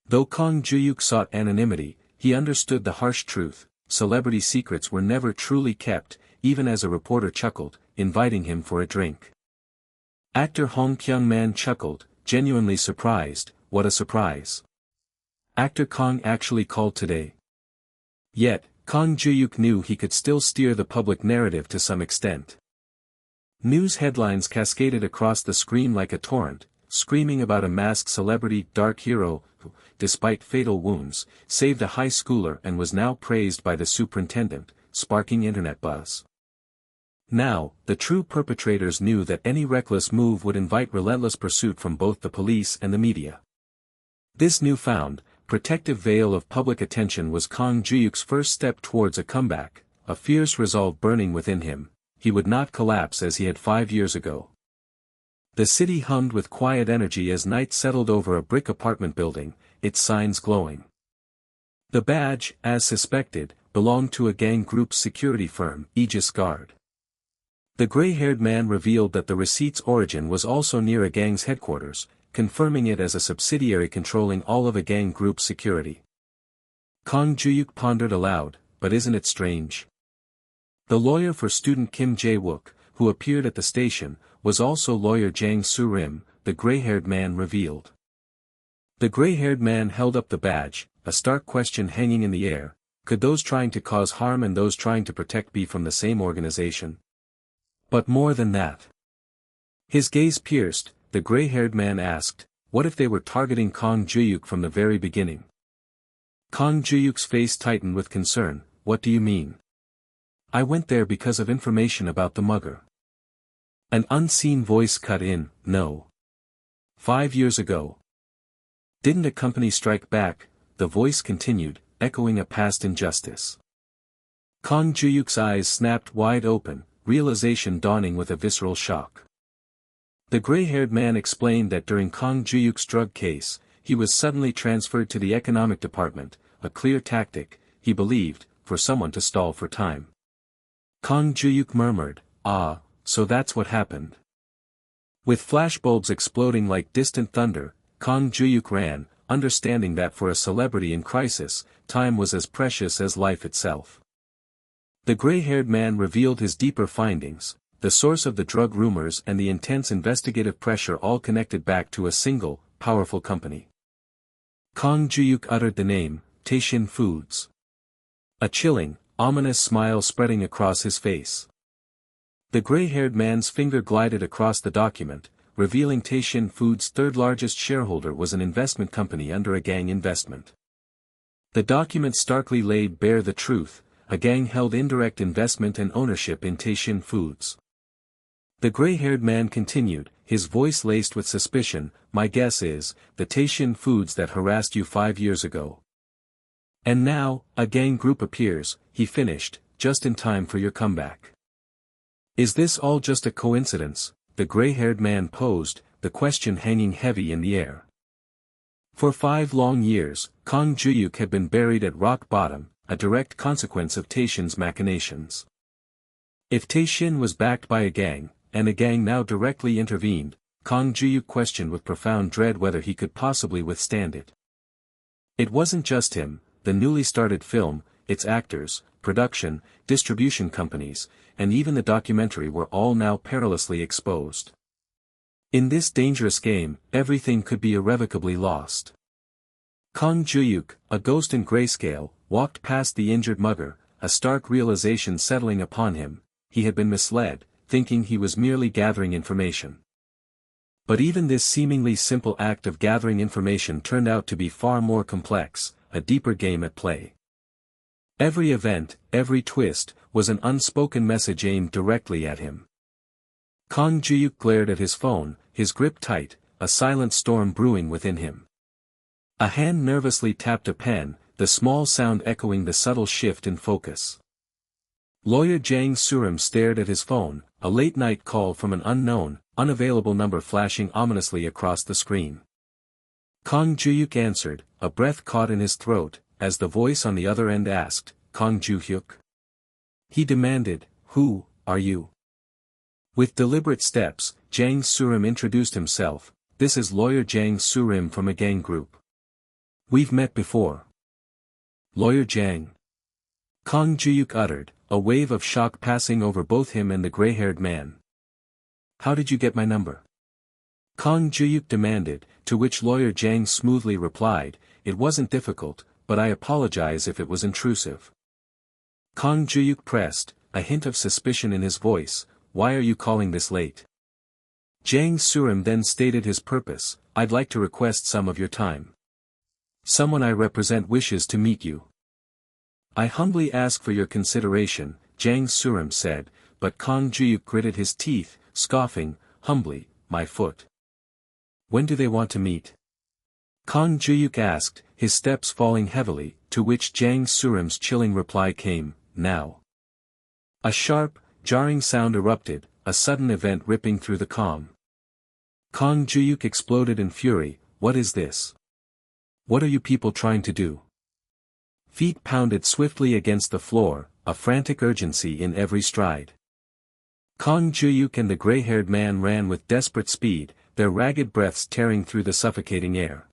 Though Kang Juhyuk sought anonymity, he understood the harsh truth, celebrity secrets were never truly kept, even as a reporter chuckled, inviting him for a drink. Actor Hong Kyung-man chuckled, genuinely surprised, what a surprise. Actor Kang actually called today. Yet, Kang Juhyuk knew he could still steer the public narrative to some extent. News headlines cascaded across the screen like a torrent, screaming about a masked celebrity dark hero who, despite fatal wounds, saved a high schooler and was now praised by the superintendent, sparking internet buzz. Now, the true perpetrators knew that any reckless move would invite relentless pursuit from both the police and the media. This newfound, protective veil of public attention was Kang Juhyuk's first step towards a comeback, a fierce resolve burning within him. He would not collapse as he had 5 years ago. The city hummed with quiet energy as night settled over a brick apartment building, its signs glowing. The badge, as suspected, belonged to a gang group's security firm, Aegis Guard. The gray-haired man revealed that the receipt's origin was also near a gang's headquarters, confirming it as a subsidiary controlling all of a gang group's security. Kang Juhyuk pondered aloud, but isn't it strange? The lawyer for student Kim Jae-wook, who appeared at the station, was also lawyer Jang Soo-rim, the gray-haired man revealed. The gray-haired man held up the badge, a stark question hanging in the air, could those trying to cause harm and those trying to protect be from the same organization? But more than that. His gaze pierced, the gray-haired man asked, what if they were targeting Kang Juhyuk from the very beginning? Kang Juhyuk's face tightened with concern, what do you mean? I went there because of information about the mugger. An unseen voice cut in, no. 5 years ago. Didn't a company strike back? The voice continued, echoing a past injustice. Kang Juhyuk's eyes snapped wide open, realization dawning with a visceral shock. The gray-haired man explained that during Kang Juhyuk's drug case, he was suddenly transferred to the economic department, a clear tactic, he believed, for someone to stall for time. Kang Juhyuk murmured, ah, so that's what happened. With flashbulbs exploding like distant thunder, Kang Juhyuk ran, understanding that for a celebrity in crisis, time was as precious as life itself. The gray-haired man revealed his deeper findings, the source of the drug rumors and the intense investigative pressure all connected back to a single, powerful company. Kang Juhyuk uttered the name, Taishin Foods. A chilling, ominous smile spreading across his face. The gray-haired man's finger glided across the document, revealing Taishin Foods' third-largest shareholder was an investment company under a gang investment. The document starkly laid bare the truth, a gang held indirect investment and ownership in Taishin Foods. The gray-haired man continued, his voice laced with suspicion, my guess is, the Taishin Foods that harassed you 5 years ago. And now, a gang group appears, he finished, just in time for your comeback. Is this all just a coincidence? The gray-haired man posed, the question hanging heavy in the air. For 5 long years, Kang Juhyuk had been buried at rock bottom, a direct consequence of Taishin's machinations. If Taishin was backed by a gang, and a gang now directly intervened, Kang Juhyuk questioned with profound dread whether he could possibly withstand it. It wasn't just him, the newly started film, its actors, production, distribution companies, and even the documentary were all now perilously exposed. In this dangerous game, everything could be irrevocably lost. Kang Juhyuk, a ghost in grayscale, walked past the injured mugger, a stark realization settling upon him, he had been misled, thinking he was merely gathering information. But even this seemingly simple act of gathering information turned out to be far more complex, a deeper game at play. Every event, every twist, was an unspoken message aimed directly at him. Kang Juhyuk glared at his phone, his grip tight, a silent storm brewing within him. A hand nervously tapped a pen, the small sound echoing the subtle shift in focus. Lawyer Jang Surim stared at his phone, a late-night call from an unknown, unavailable number flashing ominously across the screen. Kang Juhyuk answered, a breath caught in his throat, as the voice on the other end asked, Kang Juhyuk? He demanded, who are you? With deliberate steps, Jang Surim introduced himself, this is Lawyer Jang Surim from a gang group. We've met before. Lawyer Jang. Kang Juhyuk uttered, a wave of shock passing over both him and the gray-haired man. How did you get my number? Kang Juhyuk demanded, to which Lawyer Jang smoothly replied, it wasn't difficult, but I apologize if it was intrusive. Kang Juhyuk pressed, a hint of suspicion in his voice, why are you calling this late? Jang Surim then stated his purpose, I'd like to request some of your time. Someone I represent wishes to meet you. I humbly ask for your consideration, Jang Surim said, but Kang Juhyuk gritted his teeth, scoffing, humbly, my foot. When do they want to meet? Kang Juhyuk asked, his steps falling heavily, to which Jang Surim's chilling reply came, now. A sharp, jarring sound erupted, a sudden event ripping through the calm. Kang Juhyuk exploded in fury, what is this? What are you people trying to do? Feet pounded swiftly against the floor, a frantic urgency in every stride. Kang Juhyuk and the gray-haired man ran with desperate speed, their ragged breaths tearing through the suffocating air.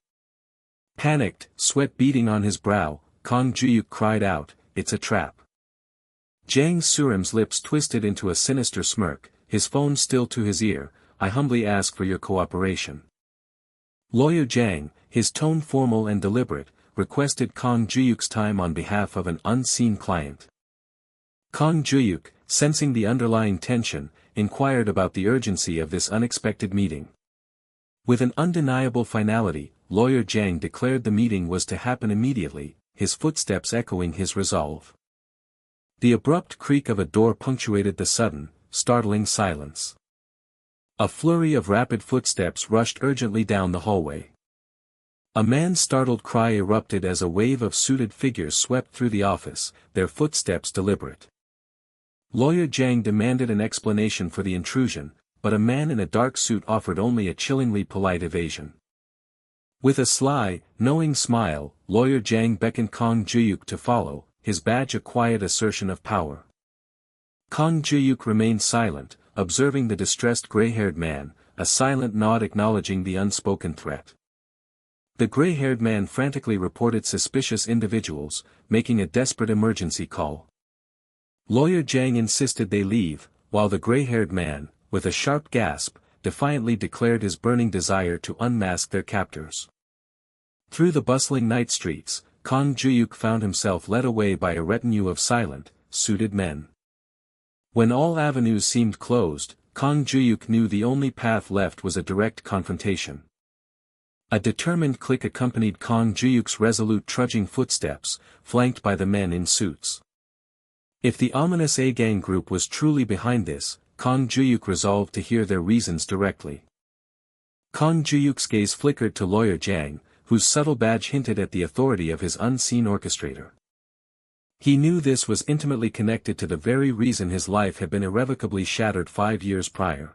Panicked, sweat beading on his brow, Kang Juhyuk cried out, it's a trap. Jang Surim's lips twisted into a sinister smirk, his phone still to his ear, I humbly ask for your cooperation. Lawyer Jang, his tone formal and deliberate, requested Kang Juhyuk's time on behalf of an unseen client. Kang Juhyuk, sensing the underlying tension, inquired about the urgency of this unexpected meeting. With an undeniable finality, Lawyer Jang declared the meeting was to happen immediately, his footsteps echoing his resolve. The abrupt creak of a door punctuated the sudden, startling silence. A flurry of rapid footsteps rushed urgently down the hallway. A man's startled cry erupted as a wave of suited figures swept through the office, their footsteps deliberate. Lawyer Jang demanded an explanation for the intrusion, but a man in a dark suit offered only a chillingly polite evasion. With a sly, knowing smile, Lawyer Jang beckoned Kang Juhyuk to follow, his badge a quiet assertion of power. Kang Juhyuk remained silent, observing the distressed gray-haired man, a silent nod acknowledging the unspoken threat. The gray-haired man frantically reported suspicious individuals, making a desperate emergency call. Lawyer Jang insisted they leave, while the gray-haired man, with a sharp gasp, defiantly declared his burning desire to unmask their captors. Through the bustling night streets, Kang Juhyuk found himself led away by a retinue of silent, suited men. When all avenues seemed closed, Kang Juhyuk knew the only path left was a direct confrontation. A determined click accompanied Kang Juhyuk's resolute trudging footsteps, flanked by the men in suits. If the ominous A-gang group was truly behind this, Kang Juhyuk resolved to hear their reasons directly. Kang Juhyuk's gaze flickered to Lawyer Jang, whose subtle badge hinted at the authority of his unseen orchestrator. He knew this was intimately connected to the very reason his life had been irrevocably shattered 5 years prior.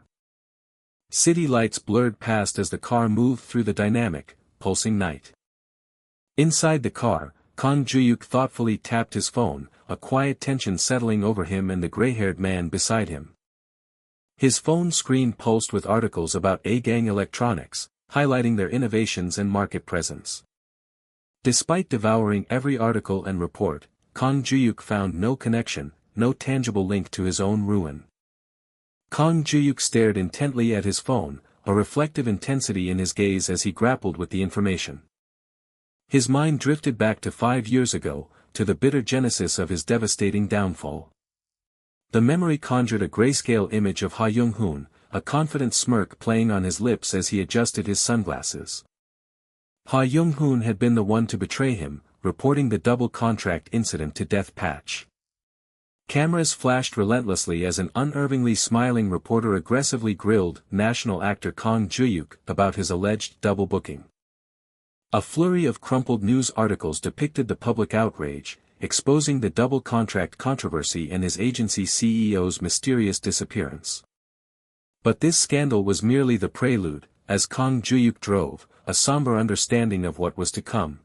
City lights blurred past as the car moved through the dynamic, pulsing night. Inside the car, Kang Juhyuk thoughtfully tapped his phone, a quiet tension settling over him and the gray-haired man beside him. His phone screen pulsed with articles about A-gang electronics, highlighting their innovations and market presence. Despite devouring every article and report, Kang Juhyuk found no connection, no tangible link to his own ruin. Kang Juhyuk stared intently at his phone, a reflective intensity in his gaze as he grappled with the information. His mind drifted back to 5 years ago, to the bitter genesis of his devastating downfall. The memory conjured a grayscale image of Ha Young-hoon, a confident smirk playing on his lips as he adjusted his sunglasses. Ha Young-hoon had been the one to betray him, reporting the double contract incident to Death Patch. Cameras flashed relentlessly as an unervingly smiling reporter aggressively grilled national actor Kang Juhyuk about his alleged double booking. A flurry of crumpled news articles depicted the public outrage, exposing the double contract controversy and his agency CEO's mysterious disappearance. But this scandal was merely the prelude, as Kang Juhyuk drove, a somber understanding of what was to come.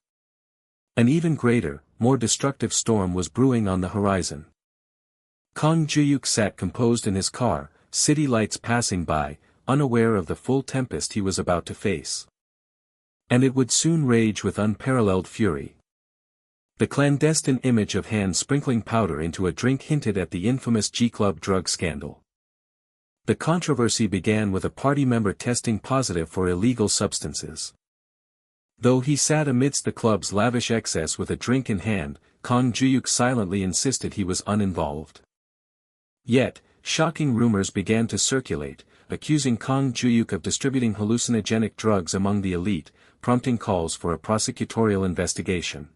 An even greater, more destructive storm was brewing on the horizon. Kang Juhyuk sat composed in his car, city lights passing by, unaware of the full tempest he was about to face. And it would soon rage with unparalleled fury. The clandestine image of Han sprinkling powder into a drink hinted at the infamous G-Club drug scandal. The controversy began with a party member testing positive for illegal substances. Though he sat amidst the club's lavish excess with a drink in hand, Kang Juhyuk silently insisted he was uninvolved. Yet, shocking rumors began to circulate, accusing Kang Juhyuk of distributing hallucinogenic drugs among the elite, prompting calls for a prosecutorial investigation.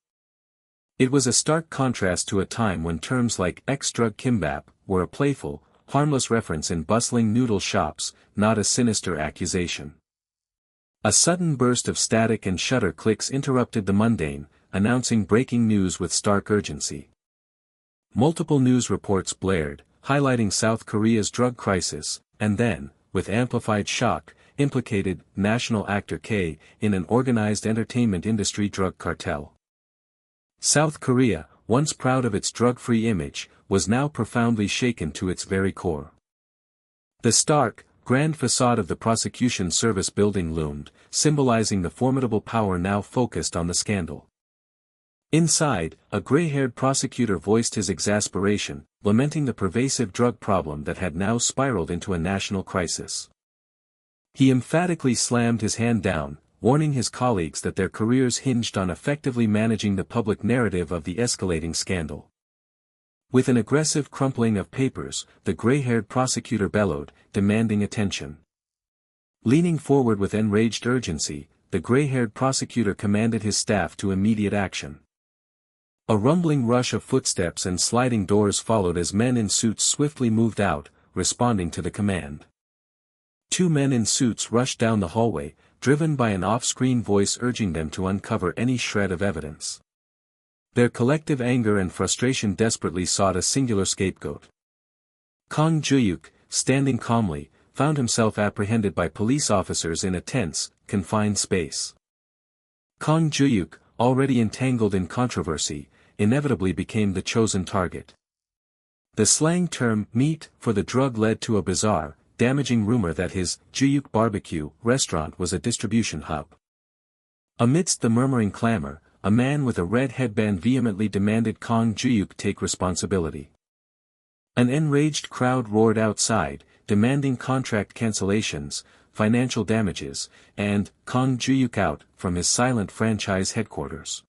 It was a stark contrast to a time when terms like ex-drug kimbap were a playful, harmless reference in bustling noodle shops, not a sinister accusation. A sudden burst of static and shutter clicks interrupted the mundane, announcing breaking news with stark urgency. Multiple news reports blared, highlighting South Korea's drug crisis, and then, with amplified shock, implicated national actor K in an organized entertainment industry drug cartel. South Korea, once proud of its drug-free image, was now profoundly shaken to its very core. The stark, grand facade of the prosecution service building loomed, symbolizing the formidable power now focused on the scandal. Inside, a gray-haired prosecutor voiced his exasperation, lamenting the pervasive drug problem that had now spiraled into a national crisis. He emphatically slammed his hand down, warning his colleagues that their careers hinged on effectively managing the public narrative of the escalating scandal. With an aggressive crumpling of papers, the gray-haired prosecutor bellowed, demanding attention. Leaning forward with enraged urgency, the gray-haired prosecutor commanded his staff to immediate action. A rumbling rush of footsteps and sliding doors followed as men in suits swiftly moved out, responding to the command. Two men in suits rushed down the hallway, driven by an off-screen voice urging them to uncover any shred of evidence. Their collective anger and frustration desperately sought a singular scapegoat. Kang Juhyuk, standing calmly, found himself apprehended by police officers in a tense, confined space. Kang Juhyuk, already entangled in controversy, inevitably became the chosen target. The slang term meat for the drug led to a bizarre, damaging rumor that his Juhyuk barbecue restaurant was a distribution hub. Amidst the murmuring clamor, a man with a red headband vehemently demanded Kang Juhyuk take responsibility. An enraged crowd roared outside, demanding contract cancellations, financial damages, and Kang Juhyuk out from his silent franchise headquarters.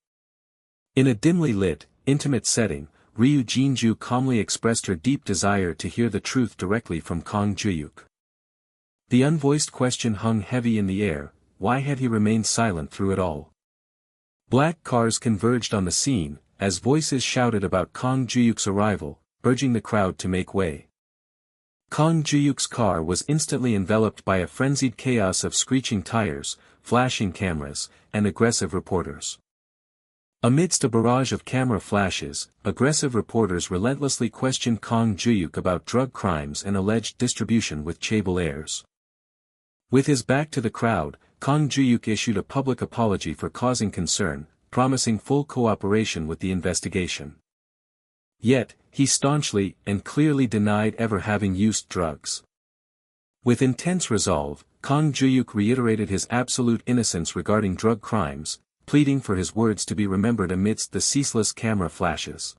In a dimly lit, intimate setting, Ryu Jinju calmly expressed her deep desire to hear the truth directly from Kang Juhyuk. The unvoiced question hung heavy in the air: why had he remained silent through it all? Black cars converged on the scene, as voices shouted about Kang Juhyuk's arrival, urging the crowd to make way. Kang Juhyuk's car was instantly enveloped by a frenzied chaos of screeching tires, flashing cameras, and aggressive reporters. Amidst a barrage of camera flashes, aggressive reporters relentlessly questioned Kang Juhyuk about drug crimes and alleged distribution with chaebol airs. With his back to the crowd, Kang Juhyuk issued a public apology for causing concern, promising full cooperation with the investigation. Yet, he staunchly and clearly denied ever having used drugs. With intense resolve, Kang Juhyuk reiterated his absolute innocence regarding drug crimes, pleading for his words to be remembered amidst the ceaseless camera flashes.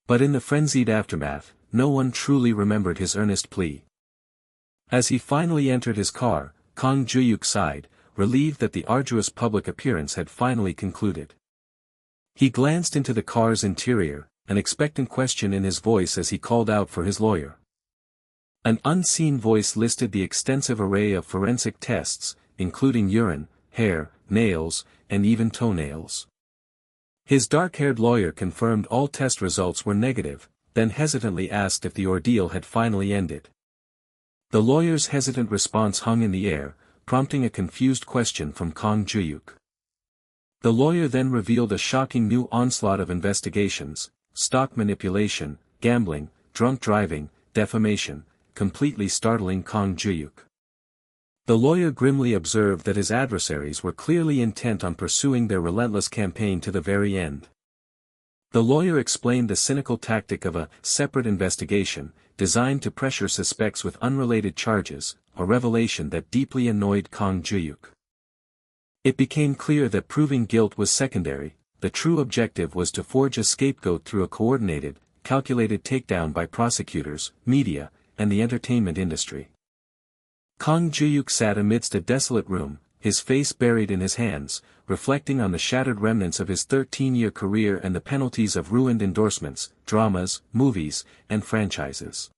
But in the frenzied aftermath, no one truly remembered his earnest plea. As he finally entered his car, Kang Juhyuk sighed, relieved that the arduous public appearance had finally concluded. He glanced into the car's interior, an expectant question in his voice as he called out for his lawyer. An unseen voice listed the extensive array of forensic tests, including urine, hair, nails, and even toenails. His dark-haired lawyer confirmed all test results were negative, then hesitantly asked if the ordeal had finally ended. The lawyer's hesitant response hung in the air, prompting a confused question from Kang Juhyuk. The lawyer then revealed a shocking new onslaught of investigations: stock manipulation, gambling, drunk driving, defamation, completely startling Kang Juhyuk. The lawyer grimly observed that his adversaries were clearly intent on pursuing their relentless campaign to the very end. The lawyer explained the cynical tactic of a separate investigation, designed to pressure suspects with unrelated charges, a revelation that deeply annoyed Kang Juhyuk. It became clear that proving guilt was secondary. The true objective was to forge a scapegoat through a coordinated, calculated takedown by prosecutors, media, and the entertainment industry. Kang Juhyuk sat amidst a desolate room, his face buried in his hands, reflecting on the shattered remnants of his 13-year career and the penalties of ruined endorsements, dramas, movies, and franchises.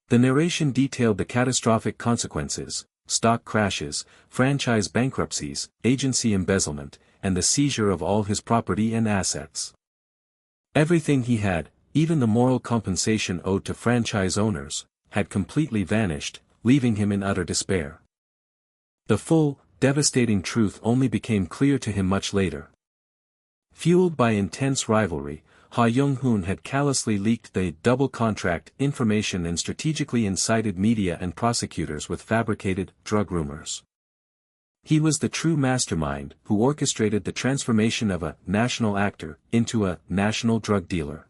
The narration detailed the catastrophic consequences: stock crashes, franchise bankruptcies, agency embezzlement, and the seizure of all his property and assets. Everything he had, even the moral compensation owed to franchise owners, had completely vanished, leaving him in utter despair. The full, devastating truth only became clear to him much later. Fueled by intense rivalry, Ha Young-hoon had callously leaked the double contract information and strategically incited media and prosecutors with fabricated drug rumors. He was the true mastermind who orchestrated the transformation of a national actor into a national drug dealer.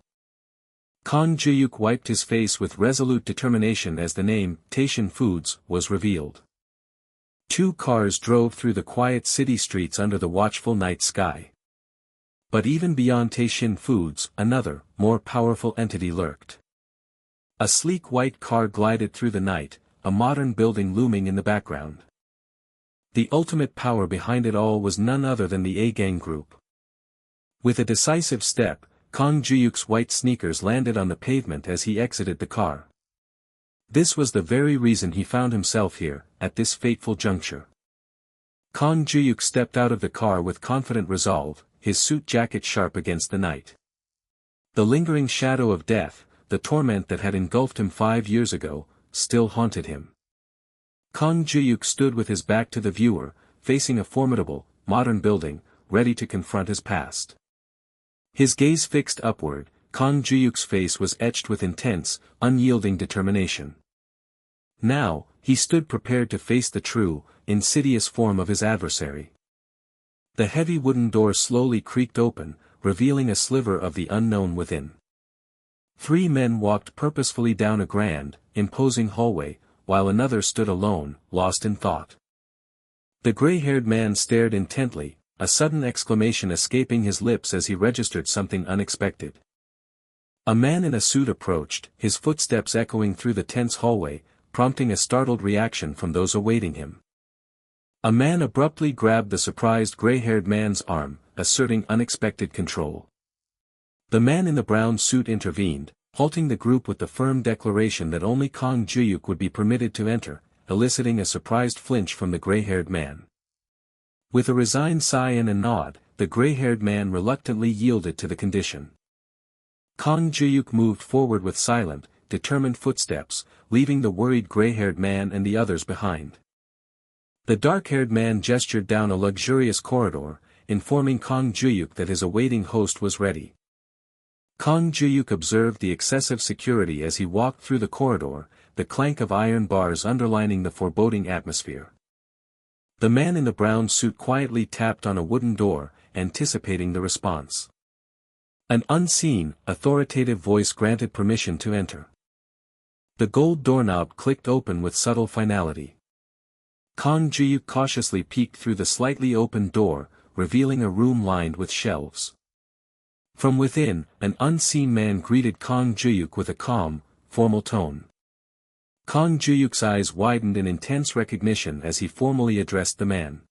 Kang Juhyuk wiped his face with resolute determination as the name, Taishin Foods, was revealed. 2 cars drove through the quiet city streets under the watchful night sky. But even beyond Taishin Foods, another, more powerful entity lurked. A sleek white car glided through the night, a modern building looming in the background. The ultimate power behind it all was none other than the A-Gang Group. With a decisive step, Kang Juhyuk's white sneakers landed on the pavement as he exited the car. This was the very reason he found himself here, at this fateful juncture. Kang Juhyuk stepped out of the car with confident resolve, his suit jacket sharp against the night. The lingering shadow of death, the torment that had engulfed him 5 years ago, still haunted him. Kang Juhyuk stood with his back to the viewer, facing a formidable, modern building, ready to confront his past. His gaze fixed upward, Kang Juhyuk's face was etched with intense, unyielding determination. Now, he stood prepared to face the true, insidious form of his adversary. The heavy wooden door slowly creaked open, revealing a sliver of the unknown within. 3 men walked purposefully down a grand, imposing hallway, while another stood alone, lost in thought. The gray-haired man stared intently, a sudden exclamation escaping his lips as he registered something unexpected. A man in a suit approached, his footsteps echoing through the tense hallway, prompting a startled reaction from those awaiting him. A man abruptly grabbed the surprised gray-haired man's arm, asserting unexpected control. The man in the brown suit intervened, halting the group with the firm declaration that only Kang Juhyuk would be permitted to enter, eliciting a surprised flinch from the gray-haired man. With a resigned sigh and a nod, the gray-haired man reluctantly yielded to the condition. Kang Juhyuk moved forward with silent, determined footsteps, leaving the worried gray-haired man and the others behind. The dark-haired man gestured down a luxurious corridor, informing Kang Juhyuk that his awaiting host was ready. Kang Juhyuk observed the excessive security as he walked through the corridor, the clank of iron bars underlining the foreboding atmosphere. The man in the brown suit quietly tapped on a wooden door, anticipating the response. An unseen, authoritative voice granted permission to enter. The gold doorknob clicked open with subtle finality. Kang Juhyuk cautiously peeked through the slightly opened door, revealing a room lined with shelves. From within, an unseen man greeted Kang Juhyuk with a calm, formal tone. Kang Juhyuk's eyes widened in intense recognition as he formally addressed the man.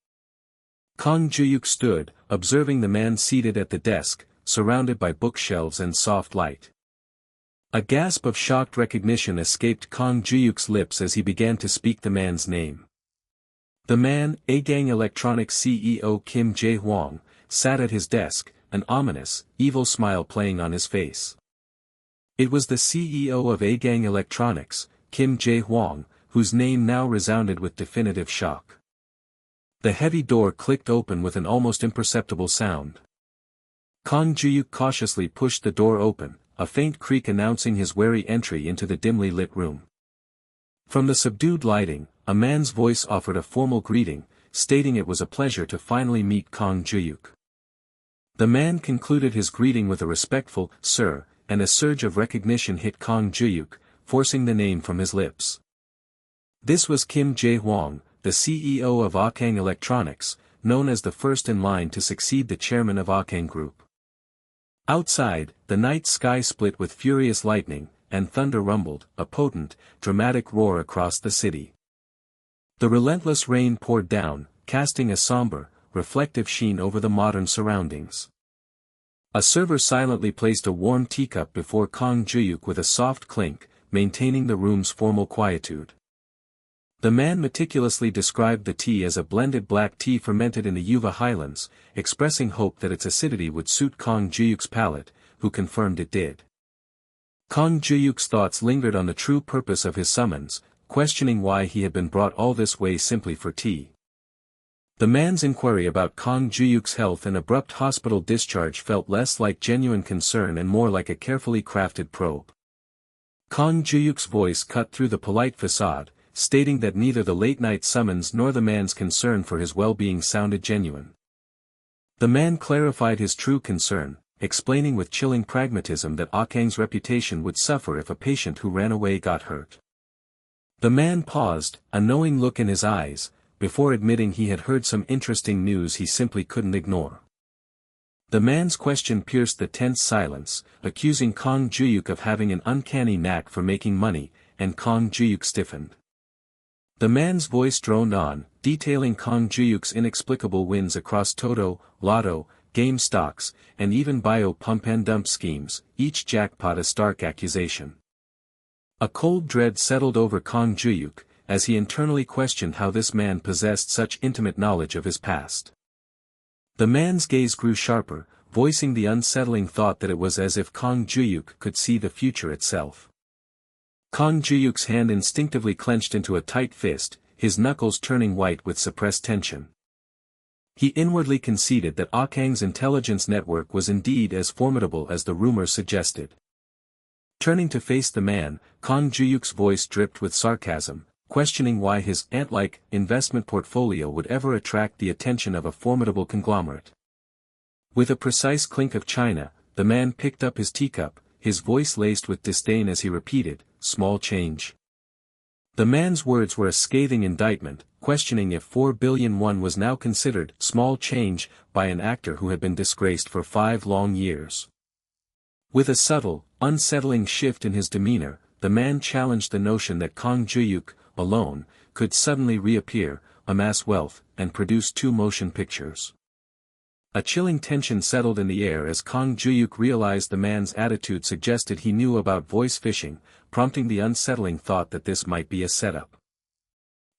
Kang Juhyuk stood, observing the man seated at the desk, surrounded by bookshelves and soft light. A gasp of shocked recognition escaped Kang Juhyuk's lips as he began to speak the man's name. The man, A-Gang Electronics CEO Kim Jae-hwang, sat at his desk, an ominous, evil smile playing on his face. It was the CEO of A-Gang Electronics, Kim Jae-hwang, whose name now resounded with definitive shock. The heavy door clicked open with an almost imperceptible sound. Kang Juhyuk cautiously pushed the door open, a faint creak announcing his wary entry into the dimly lit room. From the subdued lighting, a man's voice offered a formal greeting, stating it was a pleasure to finally meet Kang Juhyuk. The man concluded his greeting with a respectful, "Sir," and a surge of recognition hit Kang Juhyuk, forcing the name from his lips. This was Kim Jae-hwang, the CEO of Kang Electronics, known as the first in line to succeed the chairman of Kang Group. Outside, the night sky split with furious lightning, and thunder rumbled, a potent, dramatic roar across the city. The relentless rain poured down, casting a somber, reflective sheen over the modern surroundings. A server silently placed a warm teacup before Kang Juhyuk with a soft clink, maintaining the room's formal quietude. The man meticulously described the tea as a blended black tea fermented in the Yuva highlands, expressing hope that its acidity would suit Kang Juhyuk's palate, who confirmed it did. Kang Juhyuk's thoughts lingered on the true purpose of his summons, questioning why he had been brought all this way simply for tea. The man's inquiry about Kang Juhyuk's health and abrupt hospital discharge felt less like genuine concern and more like a carefully crafted probe. Kang Juhyuk's voice cut through the polite facade, stating that neither the late-night summons nor the man's concern for his well-being sounded genuine. The man clarified his true concern, explaining with chilling pragmatism that Kang's reputation would suffer if a patient who ran away got hurt. The man paused, a knowing look in his eyes, before admitting he had heard some interesting news he simply couldn't ignore. The man's question pierced the tense silence, accusing Kang Juhyuk of having an uncanny knack for making money, and Kang Juhyuk stiffened. The man's voice droned on, detailing Kang Juhyuk's inexplicable wins across Toto, Lotto, game stocks, and even bio-pump-and-dump schemes, each jackpot a stark accusation. A cold dread settled over Kang Juhyuk, as he internally questioned how this man possessed such intimate knowledge of his past. The man's gaze grew sharper, voicing the unsettling thought that it was as if Kang Juhyuk could see the future itself. Kang Juhyuk's hand instinctively clenched into a tight fist, his knuckles turning white with suppressed tension. He inwardly conceded that Kang's intelligence network was indeed as formidable as the rumors suggested. Turning to face the man, Kang Juhyuk's voice dripped with sarcasm, questioning why his ant-like investment portfolio would ever attract the attention of a formidable conglomerate. With a precise clink of china, the man picked up his teacup, his voice laced with disdain as he repeated, "Small change." The man's words were a scathing indictment, questioning if 4 billion won was now considered small change by an actor who had been disgraced for 5 long years. With a subtle, unsettling shift in his demeanor, the man challenged the notion that Kang Juhyuk, alone, could suddenly reappear, amass wealth, and produce 2 motion pictures. A chilling tension settled in the air as Kang Juhyuk realized the man's attitude suggested he knew about voice phishing, prompting the unsettling thought that this might be a setup.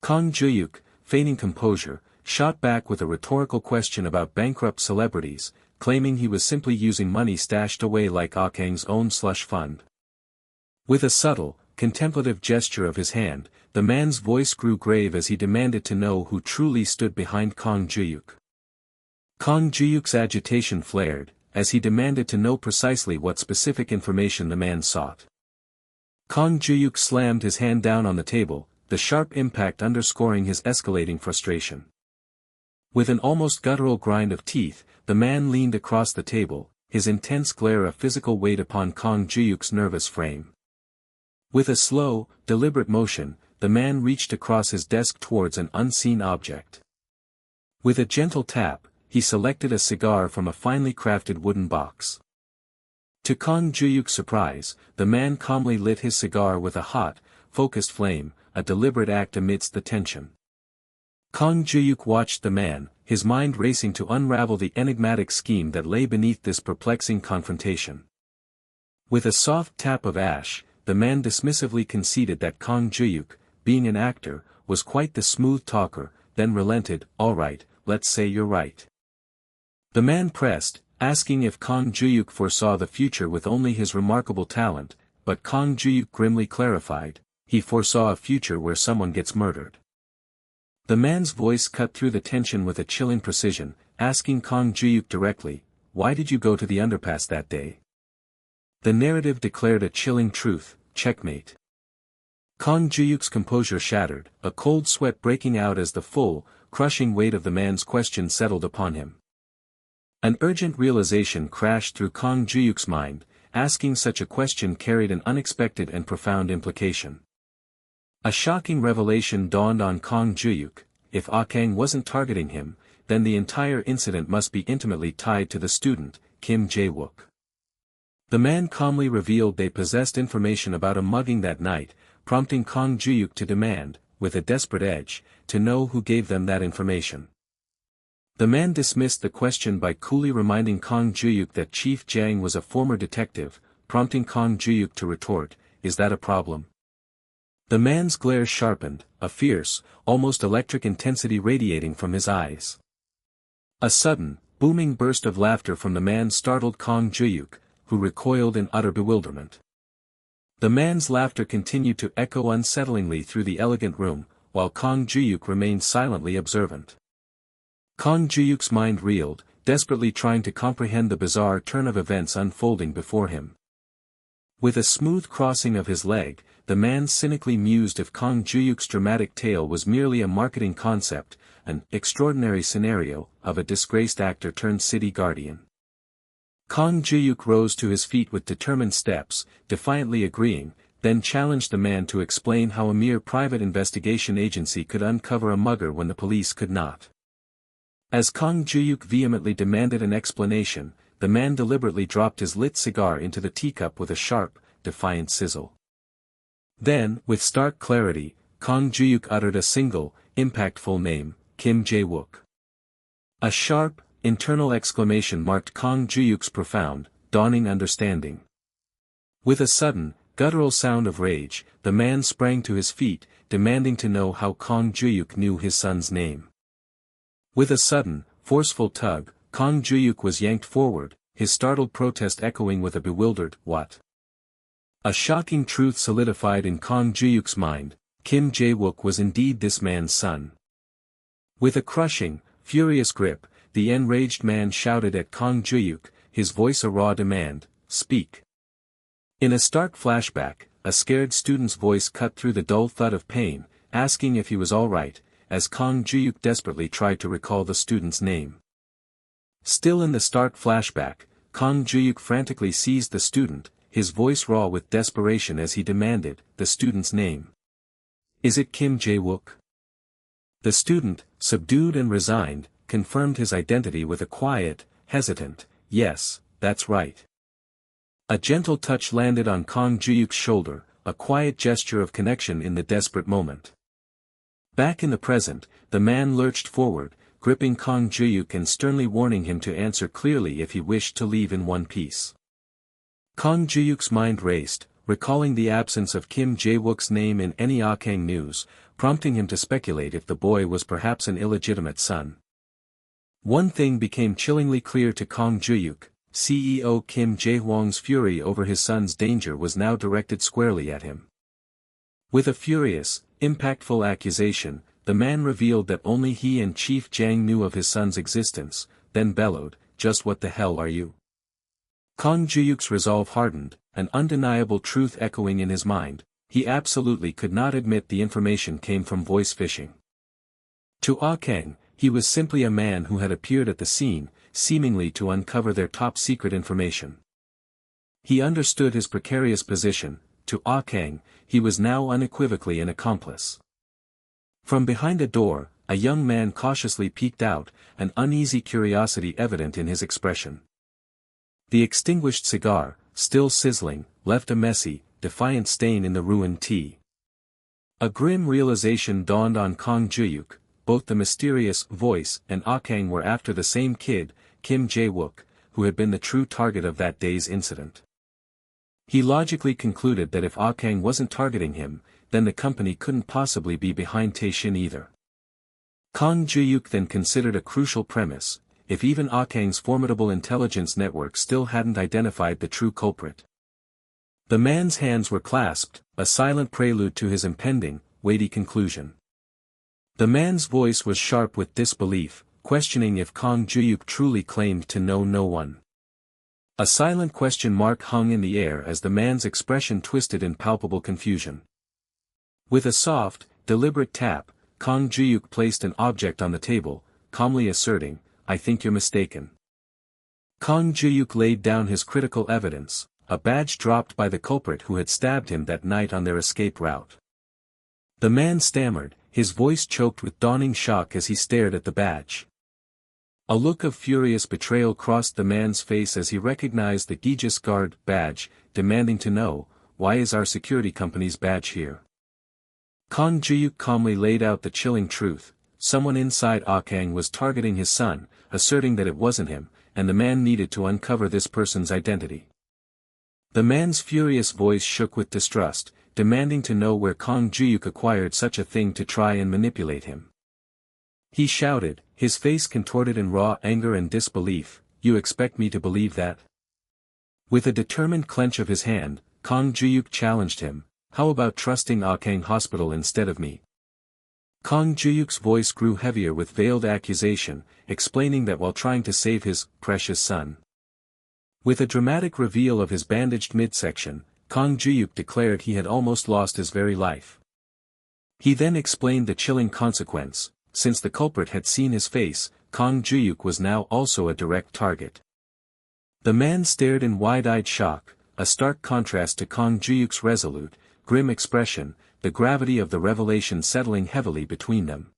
Kang Juhyuk, feigning composure, shot back with a rhetorical question about bankrupt celebrities, claiming he was simply using money stashed away like Kang's own slush fund. With a subtle, contemplative gesture of his hand, the man's voice grew grave as he demanded to know who truly stood behind Kang Juhyuk. Kang Juhyuk's agitation flared, as he demanded to know precisely what specific information the man sought. Kang Juhyuk slammed his hand down on the table, the sharp impact underscoring his escalating frustration. With an almost guttural grind of teeth, the man leaned across the table, his intense glare a physical weight upon Kang Juhyuk's nervous frame. With a slow, deliberate motion, the man reached across his desk towards an unseen object. With a gentle tap, he selected a cigar from a finely crafted wooden box. To Kang Juhyuk's surprise, the man calmly lit his cigar with a hot, focused flame, a deliberate act amidst the tension. Kang Juhyuk watched the man, his mind racing to unravel the enigmatic scheme that lay beneath this perplexing confrontation. With a soft tap of ash, the man dismissively conceded that Kang Juhyuk, being an actor, was quite the smooth talker, then relented, "All right, let's say you're right." The man pressed, asking if Kang Juhyuk foresaw the future with only his remarkable talent, but Kang Juhyuk grimly clarified, he foresaw a future where someone gets murdered. The man's voice cut through the tension with a chilling precision, asking Kang Juhyuk directly, "Why did you go to the underpass that day?" The narrative declared a chilling truth: checkmate. Kang Juhyuk's composure shattered, a cold sweat breaking out as the full, crushing weight of the man's question settled upon him. An urgent realization crashed through Kang Juhyuk's mind: asking such a question carried an unexpected and profound implication. A shocking revelation dawned on Kang Juhyuk: if Kang wasn't targeting him, then the entire incident must be intimately tied to the student, Kim Jae-wook. The man calmly revealed they possessed information about a mugging that night, prompting Kang Juhyuk to demand, with a desperate edge, to know who gave them that information. The man dismissed the question by coolly reminding Kang Juhyuk that Chief Jang was a former detective, prompting Kang Juhyuk to retort, "Is that a problem?" The man's glare sharpened, a fierce, almost electric intensity radiating from his eyes. A sudden, booming burst of laughter from the man startled Kang Juhyuk, who recoiled in utter bewilderment. The man's laughter continued to echo unsettlingly through the elegant room, while Kang Juhyuk remained silently observant. Kang Juhyuk's mind reeled, desperately trying to comprehend the bizarre turn of events unfolding before him. With a smooth crossing of his leg, the man cynically mused if Kang Juhyuk's dramatic tale was merely a marketing concept, an extraordinary scenario of a disgraced actor turned city guardian. Kang Juhyuk rose to his feet with determined steps, defiantly agreeing, then challenged the man to explain how a mere private investigation agency could uncover a mugger when the police could not. As Kang Juhyuk vehemently demanded an explanation, the man deliberately dropped his lit cigar into the teacup with a sharp, defiant sizzle. Then, with stark clarity, Kang Juhyuk uttered a single, impactful name: Kim Jae-wook. A sharp, internal exclamation marked Kang Juhyuk's profound, dawning understanding. With a sudden, guttural sound of rage, the man sprang to his feet, demanding to know how Kang Juhyuk knew his son's name. With a sudden, forceful tug, Kang Juhyuk was yanked forward, his startled protest echoing with a bewildered, "What?" A shocking truth solidified in Kang Juhyuk's mind: Kim Jae-wook was indeed this man's son. With a crushing, furious grip, the enraged man shouted at Kang Juhyuk, his voice a raw demand, "Speak." In a stark flashback, a scared student's voice cut through the dull thud of pain, asking if he was all right, as Kang Juhyuk desperately tried to recall the student's name. Still in the stark flashback, Kang Juhyuk frantically seized the student, his voice raw with desperation as he demanded the student's name. "Is it Kim Jae-wook?" The student, subdued and resigned, confirmed his identity with a quiet, hesitant, "Yes, that's right." A gentle touch landed on Kang Juhyuk's shoulder, a quiet gesture of connection in the desperate moment. Back in the present, the man lurched forward, gripping Kang Juhyuk and sternly warning him to answer clearly if he wished to leave in one piece. Kang Juhyuk's mind raced, recalling the absence of Kim Jae-wook's name in any Kang news, prompting him to speculate if the boy was perhaps an illegitimate son. One thing became chillingly clear to Kang Juhyuk: CEO Kim Jae-woong's fury over his son's danger was now directed squarely at him. With a furious, impactful accusation, the man revealed that only he and Chief Jang knew of his son's existence, then bellowed, "Just what the hell are you?" Kang Juhyuk's resolve hardened, an undeniable truth echoing in his mind: he absolutely could not admit the information came from voice phishing. To Kang, he was simply a man who had appeared at the scene, seemingly to uncover their top-secret information. He understood his precarious position. To Kang, he was now unequivocally an accomplice. From behind a door, a young man cautiously peeked out, an uneasy curiosity evident in his expression. The extinguished cigar, still sizzling, left a messy, defiant stain in the ruined tea. A grim realization dawned on Kang Juhyuk: both the mysterious voice and Kang were after the same kid, Kim Jae-wook, who had been the true target of that day's incident. He logically concluded that if Kang wasn't targeting him, then the company couldn't possibly be behind Tae-shin either. Kang Juhyuk then considered a crucial premise: if even Kang's formidable intelligence network still hadn't identified the true culprit. The man's hands were clasped, a silent prelude to his impending, weighty conclusion. The man's voice was sharp with disbelief, questioning if Kang Juhyuk truly claimed to know no one. A silent question mark hung in the air as the man's expression twisted in palpable confusion. With a soft, deliberate tap, Kang Juhyuk placed an object on the table, calmly asserting, "I think you're mistaken." Kang Juhyuk laid down his critical evidence, a badge dropped by the culprit who had stabbed him that night on their escape route. The man stammered, his voice choked with dawning shock as he stared at the badge. A look of furious betrayal crossed the man's face as he recognized the Aegis Guard badge, demanding to know, "Why is our security company's badge here?" Kang Juhyuk calmly laid out the chilling truth: someone inside Kang was targeting his son, asserting that it wasn't him, and the man needed to uncover this person's identity. The man's furious voice shook with distrust, demanding to know where Kang Juhyuk acquired such a thing to try and manipulate him. He shouted, his face contorted in raw anger and disbelief, "You expect me to believe that?" With a determined clench of his hand, Kang Juhyuk challenged him, "How about trusting Kang Hospital instead of me?" Kang Juhyuk's voice grew heavier with veiled accusation, explaining that while trying to save his precious son. With a dramatic reveal of his bandaged midsection, Kang Juhyuk declared he had almost lost his very life. He then explained the chilling consequence: since the culprit had seen his face, Kang Juhyuk was now also a direct target. The man stared in wide-eyed shock, a stark contrast to Kang Juhyuk's resolute, grim expression, the gravity of the revelation settling heavily between them.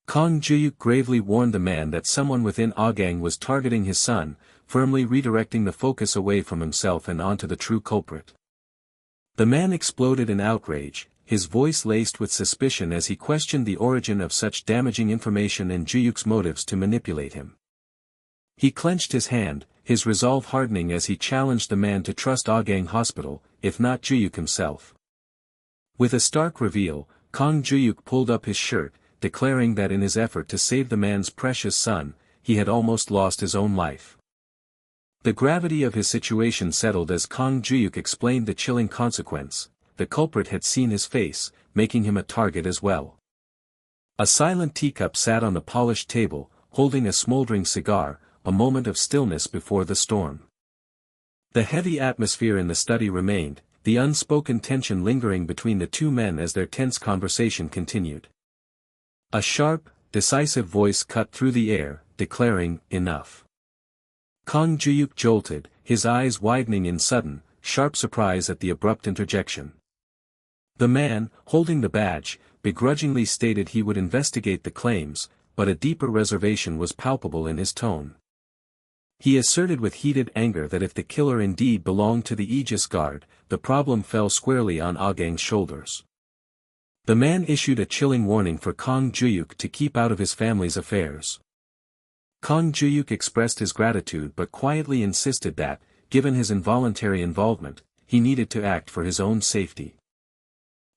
Kang Juhyuk gravely warned the man that someone within Kang was targeting his son, firmly redirecting the focus away from himself and onto the true culprit. The man exploded in outrage, his voice laced with suspicion as he questioned the origin of such damaging information and Juhyuk's motives to manipulate him. He clenched his hand, his resolve hardening as he challenged the man to trust Kang Hospital, if not Juhyuk himself. With a stark reveal, Kang Juhyuk pulled up his shirt, declaring that in his effort to save the man's precious son, he had almost lost his own life. The gravity of his situation settled as Kang Juhyuk explained the chilling consequence: the culprit had seen his face, making him a target as well. A silent teacup sat on the polished table, holding a smoldering cigar, a moment of stillness before the storm. The heavy atmosphere in the study remained, the unspoken tension lingering between the two men as their tense conversation continued. A sharp, decisive voice cut through the air, declaring, "Enough." Kang Juhyuk jolted, his eyes widening in sudden, sharp surprise at the abrupt interjection. The man, holding the badge, begrudgingly stated he would investigate the claims, but a deeper reservation was palpable in his tone. He asserted with heated anger that if the killer indeed belonged to the Aegis Guard, the problem fell squarely on Kang's shoulders. The man issued a chilling warning for Kang Juhyuk to keep out of his family's affairs. Kang Juhyuk expressed his gratitude but quietly insisted that, given his involuntary involvement, he needed to act for his own safety.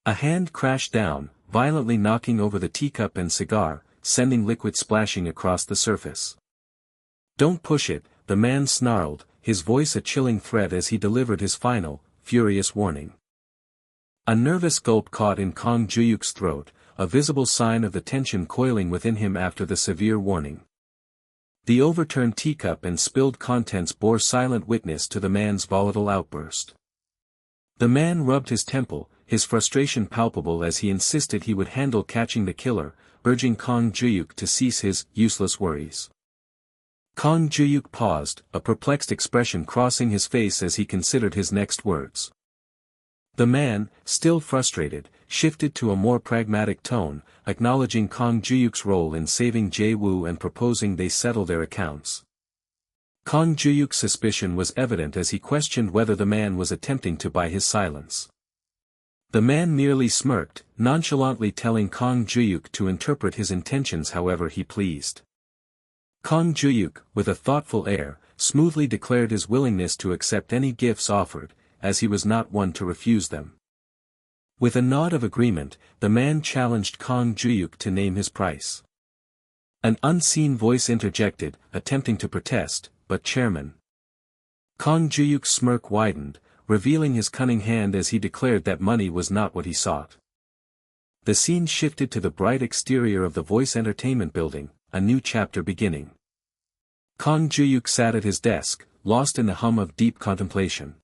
A hand crashed down, violently knocking over the teacup and cigar, sending liquid splashing across the surface. "Don't push it," the man snarled, his voice a chilling threat as he delivered his final, furious warning. A nervous gulp caught in Kang Juhyuk's throat, a visible sign of the tension coiling within him after the severe warning. The overturned teacup and spilled contents bore silent witness to the man's volatile outburst. The man rubbed his temple, his frustration palpable as he insisted he would handle catching the killer, urging Kang Juhyuk to cease his useless worries. Kang Juhyuk paused, a perplexed expression crossing his face as he considered his next words. The man, still frustrated, shifted to a more pragmatic tone, acknowledging Kang Juhyuk's role in saving Jae-woo and proposing they settle their accounts. Kang Juhyuk's suspicion was evident as he questioned whether the man was attempting to buy his silence. The man merely smirked, nonchalantly telling Kang Juhyuk to interpret his intentions however he pleased. Kang Juhyuk, with a thoughtful air, smoothly declared his willingness to accept any gifts offered, as he was not one to refuse them. With a nod of agreement, the man challenged Kang Juhyuk to name his price. An unseen voice interjected, attempting to protest, "But Chairman." Kang Juhyuk's smirk widened, revealing his cunning hand as he declared that money was not what he sought. The scene shifted to the bright exterior of the Voice Entertainment Building, a new chapter beginning. Kang Juhyuk sat at his desk, lost in the hum of deep contemplation.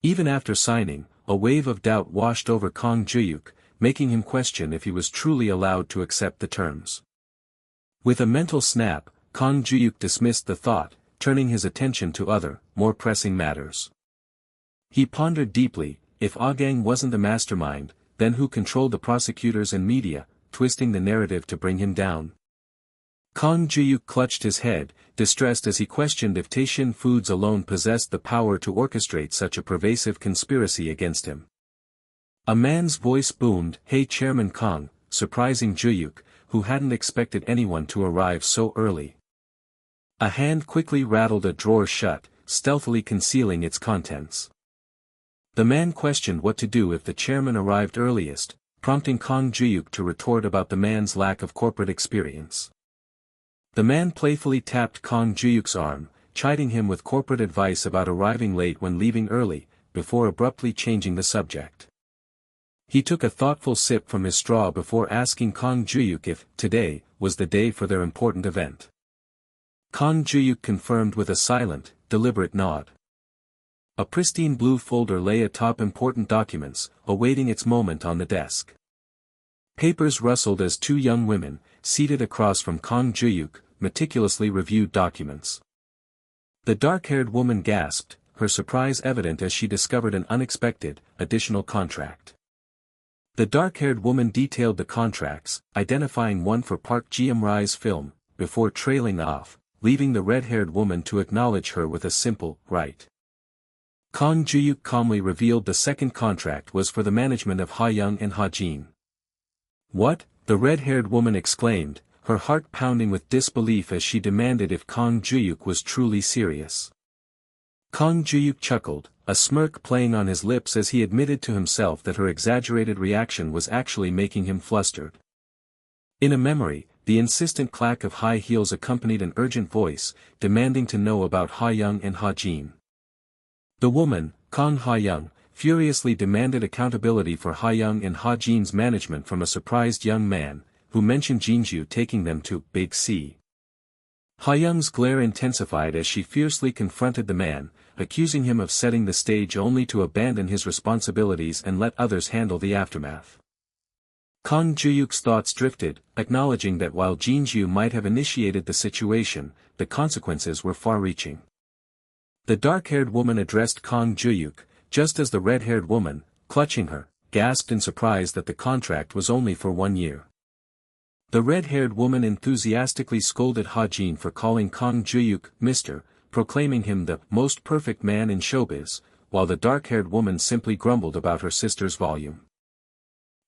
Even after signing, a wave of doubt washed over Kang Juhyuk, making him question if he was truly allowed to accept the terms. With a mental snap, Kang Juhyuk dismissed the thought, turning his attention to other, more pressing matters. He pondered deeply, if Gang wasn't the mastermind, then who controlled the prosecutors and media, twisting the narrative to bring him down? Kang Juhyuk clutched his head, distressed as he questioned if Taishin Foods alone possessed the power to orchestrate such a pervasive conspiracy against him. A man's voice boomed, "Hey Chairman Kang," surprising Juhyuk, who hadn't expected anyone to arrive so early. A hand quickly rattled a drawer shut, stealthily concealing its contents. The man questioned what to do if the chairman arrived earliest, prompting Kang Juhyuk to retort about the man's lack of corporate experience. The man playfully tapped Kang Juhyuk's arm, chiding him with corporate advice about arriving late when leaving early, before abruptly changing the subject. He took a thoughtful sip from his straw before asking Kang Juhyuk if today was the day for their important event. Kang Juhyuk confirmed with a silent, deliberate nod. A pristine blue folder lay atop important documents, awaiting its moment on the desk. Papers rustled as two young women, seated across from Kang Juhyuk, meticulously reviewed documents. The dark-haired woman gasped, her surprise evident as she discovered an unexpected, additional contract. The dark-haired woman detailed the contracts, identifying one for Park Ji-rai's film, before trailing off, leaving the red-haired woman to acknowledge her with a simple, "right." Kang Juhyuk calmly revealed the second contract was for the management of Ha-young and Ha-jin. "What?" the red-haired woman exclaimed, her heart pounding with disbelief as she demanded if Kang Juhyuk was truly serious. Kang Juhyuk chuckled, a smirk playing on his lips as he admitted to himself that her exaggerated reaction was actually making him flustered. In a memory, the insistent clack of high heels accompanied an urgent voice, demanding to know about Ha-young and Ha-jin. The woman, Kang Ha-young, furiously demanded accountability for Ha-young and Ha-jin's management from a surprised young man, who mentioned Jinju taking them to Big C. Ha-young's glare intensified as she fiercely confronted the man, accusing him of setting the stage only to abandon his responsibilities and let others handle the aftermath. Kang Juhyuk's thoughts drifted, acknowledging that while Jinju might have initiated the situation, the consequences were far-reaching. The dark-haired woman addressed Kang Juhyuk, just as the red-haired woman, clutching her, gasped in surprise that the contract was only for 1 year. The red-haired woman enthusiastically scolded Ha-jin for calling Kang Juhyuk Mr., proclaiming him the most perfect man in showbiz, while the dark-haired woman simply grumbled about her sister's volume.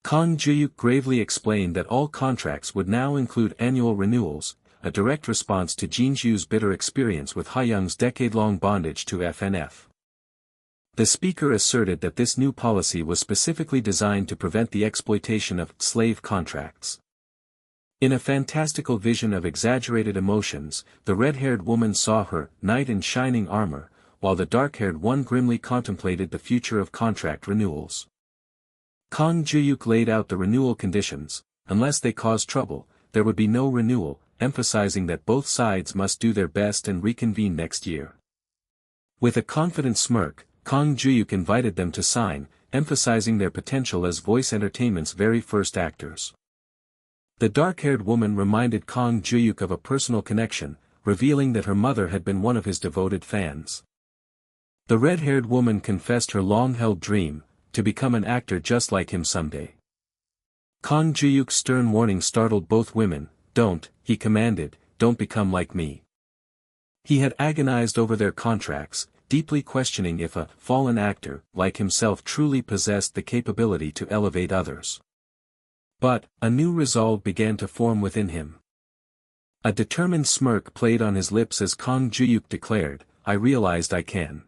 Kang Juhyuk gravely explained that all contracts would now include annual renewals, a direct response to Jinju's bitter experience with Ha-young's decade-long bondage to FNF. The speaker asserted that this new policy was specifically designed to prevent the exploitation of slave contracts. In a fantastical vision of exaggerated emotions, the red-haired woman saw her knight in shining armor, while the dark-haired one grimly contemplated the future of contract renewals. Kang Juhyuk laid out the renewal conditions: unless they cause trouble, there would be no renewal, emphasizing that both sides must do their best and reconvene next year. With a confident smirk, Kang Juhyuk invited them to sign, emphasizing their potential as Voice Entertainment's very first actors. The dark-haired woman reminded Kang Juhyuk of a personal connection, revealing that her mother had been one of his devoted fans. The red-haired woman confessed her long-held dream, to become an actor just like him someday. Kang Juhyuk's stern warning startled both women. "Don't," he commanded, "don't become like me." He had agonized over their contracts, deeply questioning if a fallen actor like himself truly possessed the capability to elevate others. But, a new resolve began to form within him. A determined smirk played on his lips as Kang Juhyuk declared, "I realized I can."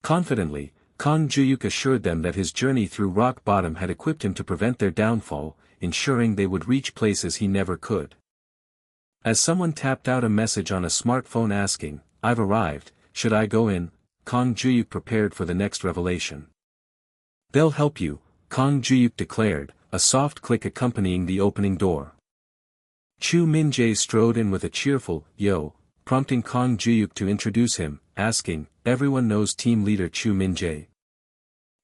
Confidently, Kang Juhyuk assured them that his journey through rock bottom had equipped him to prevent their downfall, ensuring they would reach places he never could. As someone tapped out a message on a smartphone asking, "I've arrived, should I go in?" Kang Juhyuk prepared for the next revelation. "They'll help you," Kang Juhyuk declared, a soft click accompanying the opening door. Chu Min-jae strode in with a cheerful, "Yo," prompting Kang Juhyuk to introduce him, asking, "Everyone knows team leader Chu Min-jae."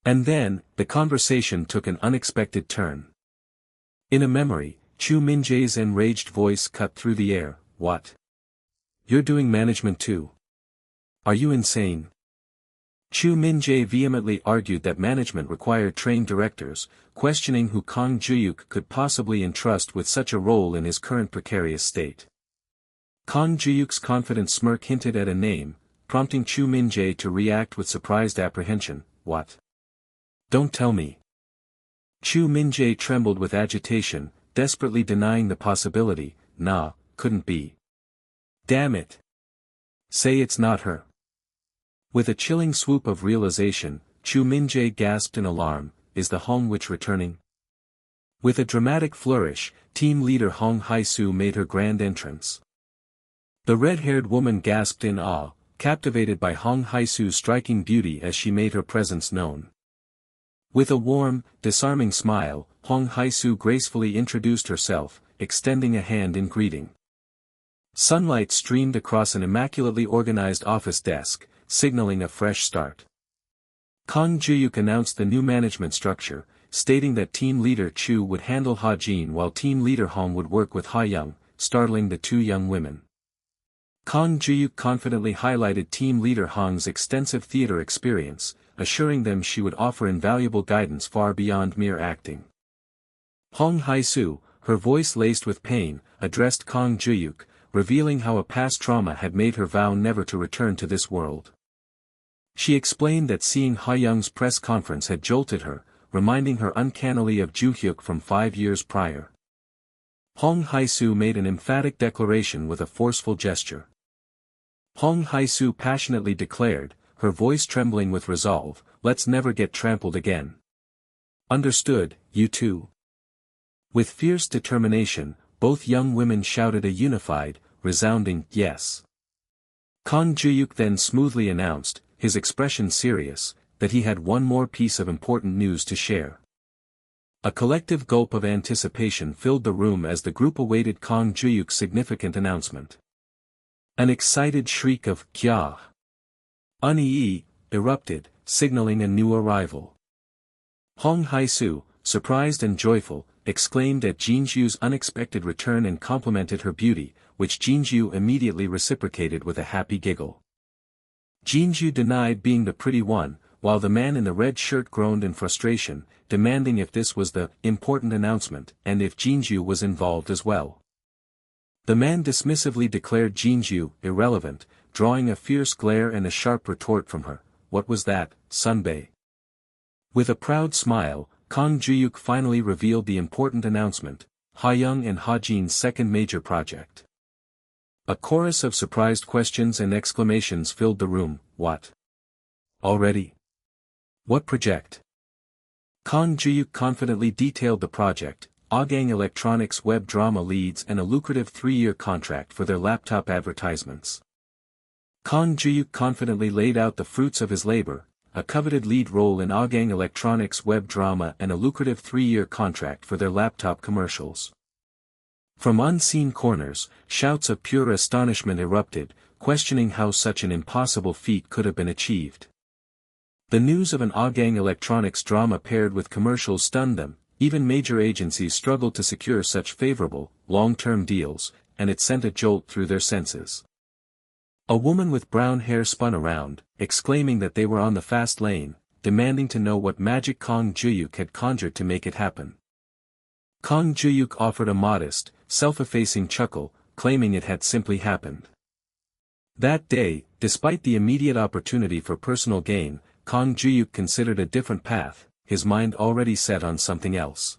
And then, the conversation took an unexpected turn. In a memory, Chu Min-jae's enraged voice cut through the air, "What? You're doing management too? Are you insane?" Chu Min-jae vehemently argued that management required trained directors, questioning who Kang Juhyuk could possibly entrust with such a role in his current precarious state. Kang Juhyuk's confident smirk hinted at a name, prompting Chu Min-jae to react with surprised apprehension, "What? Don't tell me." Chu Min-jae trembled with agitation, desperately denying the possibility. "Nah, couldn't be. Damn it. Say it's not her." With a chilling swoop of realization, Chu Min-jae gasped in alarm, "Is the Hong Witch returning?" With a dramatic flourish, team leader Hong Hae-soo made her grand entrance. The red-haired woman gasped in awe, captivated by Hong Hae-soo's striking beauty as she made her presence known. With a warm, disarming smile, Hong Hae-soo gracefully introduced herself, extending a hand in greeting. Sunlight streamed across an immaculately organized office desk, signaling a fresh start. Kang Juhyuk announced the new management structure, stating that team leader Chu would handle Ha Jin while team leader Hong would work with Ha Young, startling the two young women. Kang Juhyuk confidently highlighted team leader Hong's extensive theater experience, assuring them she would offer invaluable guidance far beyond mere acting. Hong Hae-soo, her voice laced with pain, addressed Kang Juhyuk, revealing how a past trauma had made her vow never to return to this world. She explained that seeing Ha Young's press conference had jolted her, reminding her uncannily of Juhyuk from 5 years prior. Hong Hae-soo made an emphatic declaration with a forceful gesture. Hong Hae-soo passionately declared, her voice trembling with resolve, "Let's never get trampled again." "Understood, you two." With fierce determination, both young women shouted a unified, resounding "yes." Kang Juhyuk then smoothly announced, his expression serious, that he had one more piece of important news to share. A collective gulp of anticipation filled the room as the group awaited Kang Juhyuk's significant announcement. An excited shriek of "Kya!" "Unii!" erupted, signaling a new arrival. Hong Hae-soo, surprised and joyful, exclaimed at Jinju's unexpected return and complimented her beauty, which Jinju immediately reciprocated with a happy giggle. Jinju denied being the pretty one, while the man in the red shirt groaned in frustration, demanding if this was the important announcement and if Jinju was involved as well. The man dismissively declared Jinju irrelevant, drawing a fierce glare and a sharp retort from her, "What was that, Sunbae?" With a proud smile, Kang Juhyuk finally revealed the important announcement, Ha Young and Ha Jin's second major project. A chorus of surprised questions and exclamations filled the room. "What? Already? What project?" Kang Juhyuk confidently detailed the project, Agang Electronics web drama leads and a lucrative 3-year contract for their laptop advertisements. Kang Juhyuk confidently laid out the fruits of his labor, a coveted lead role in Agang Electronics web drama and a lucrative 3-year contract for their laptop commercials. From unseen corners, shouts of pure astonishment erupted, questioning how such an impossible feat could have been achieved. The news of an Agang Electronics drama paired with commercials stunned them, even major agencies struggled to secure such favorable, long-term deals, and it sent a jolt through their senses. A woman with brown hair spun around, exclaiming that they were on the fast lane, demanding to know what magic Kang Juhyuk had conjured to make it happen. Kang Juhyuk offered a modest, self-effacing chuckle, claiming it had simply happened. That day, despite the immediate opportunity for personal gain, Kang Juhyuk considered a different path, his mind already set on something else.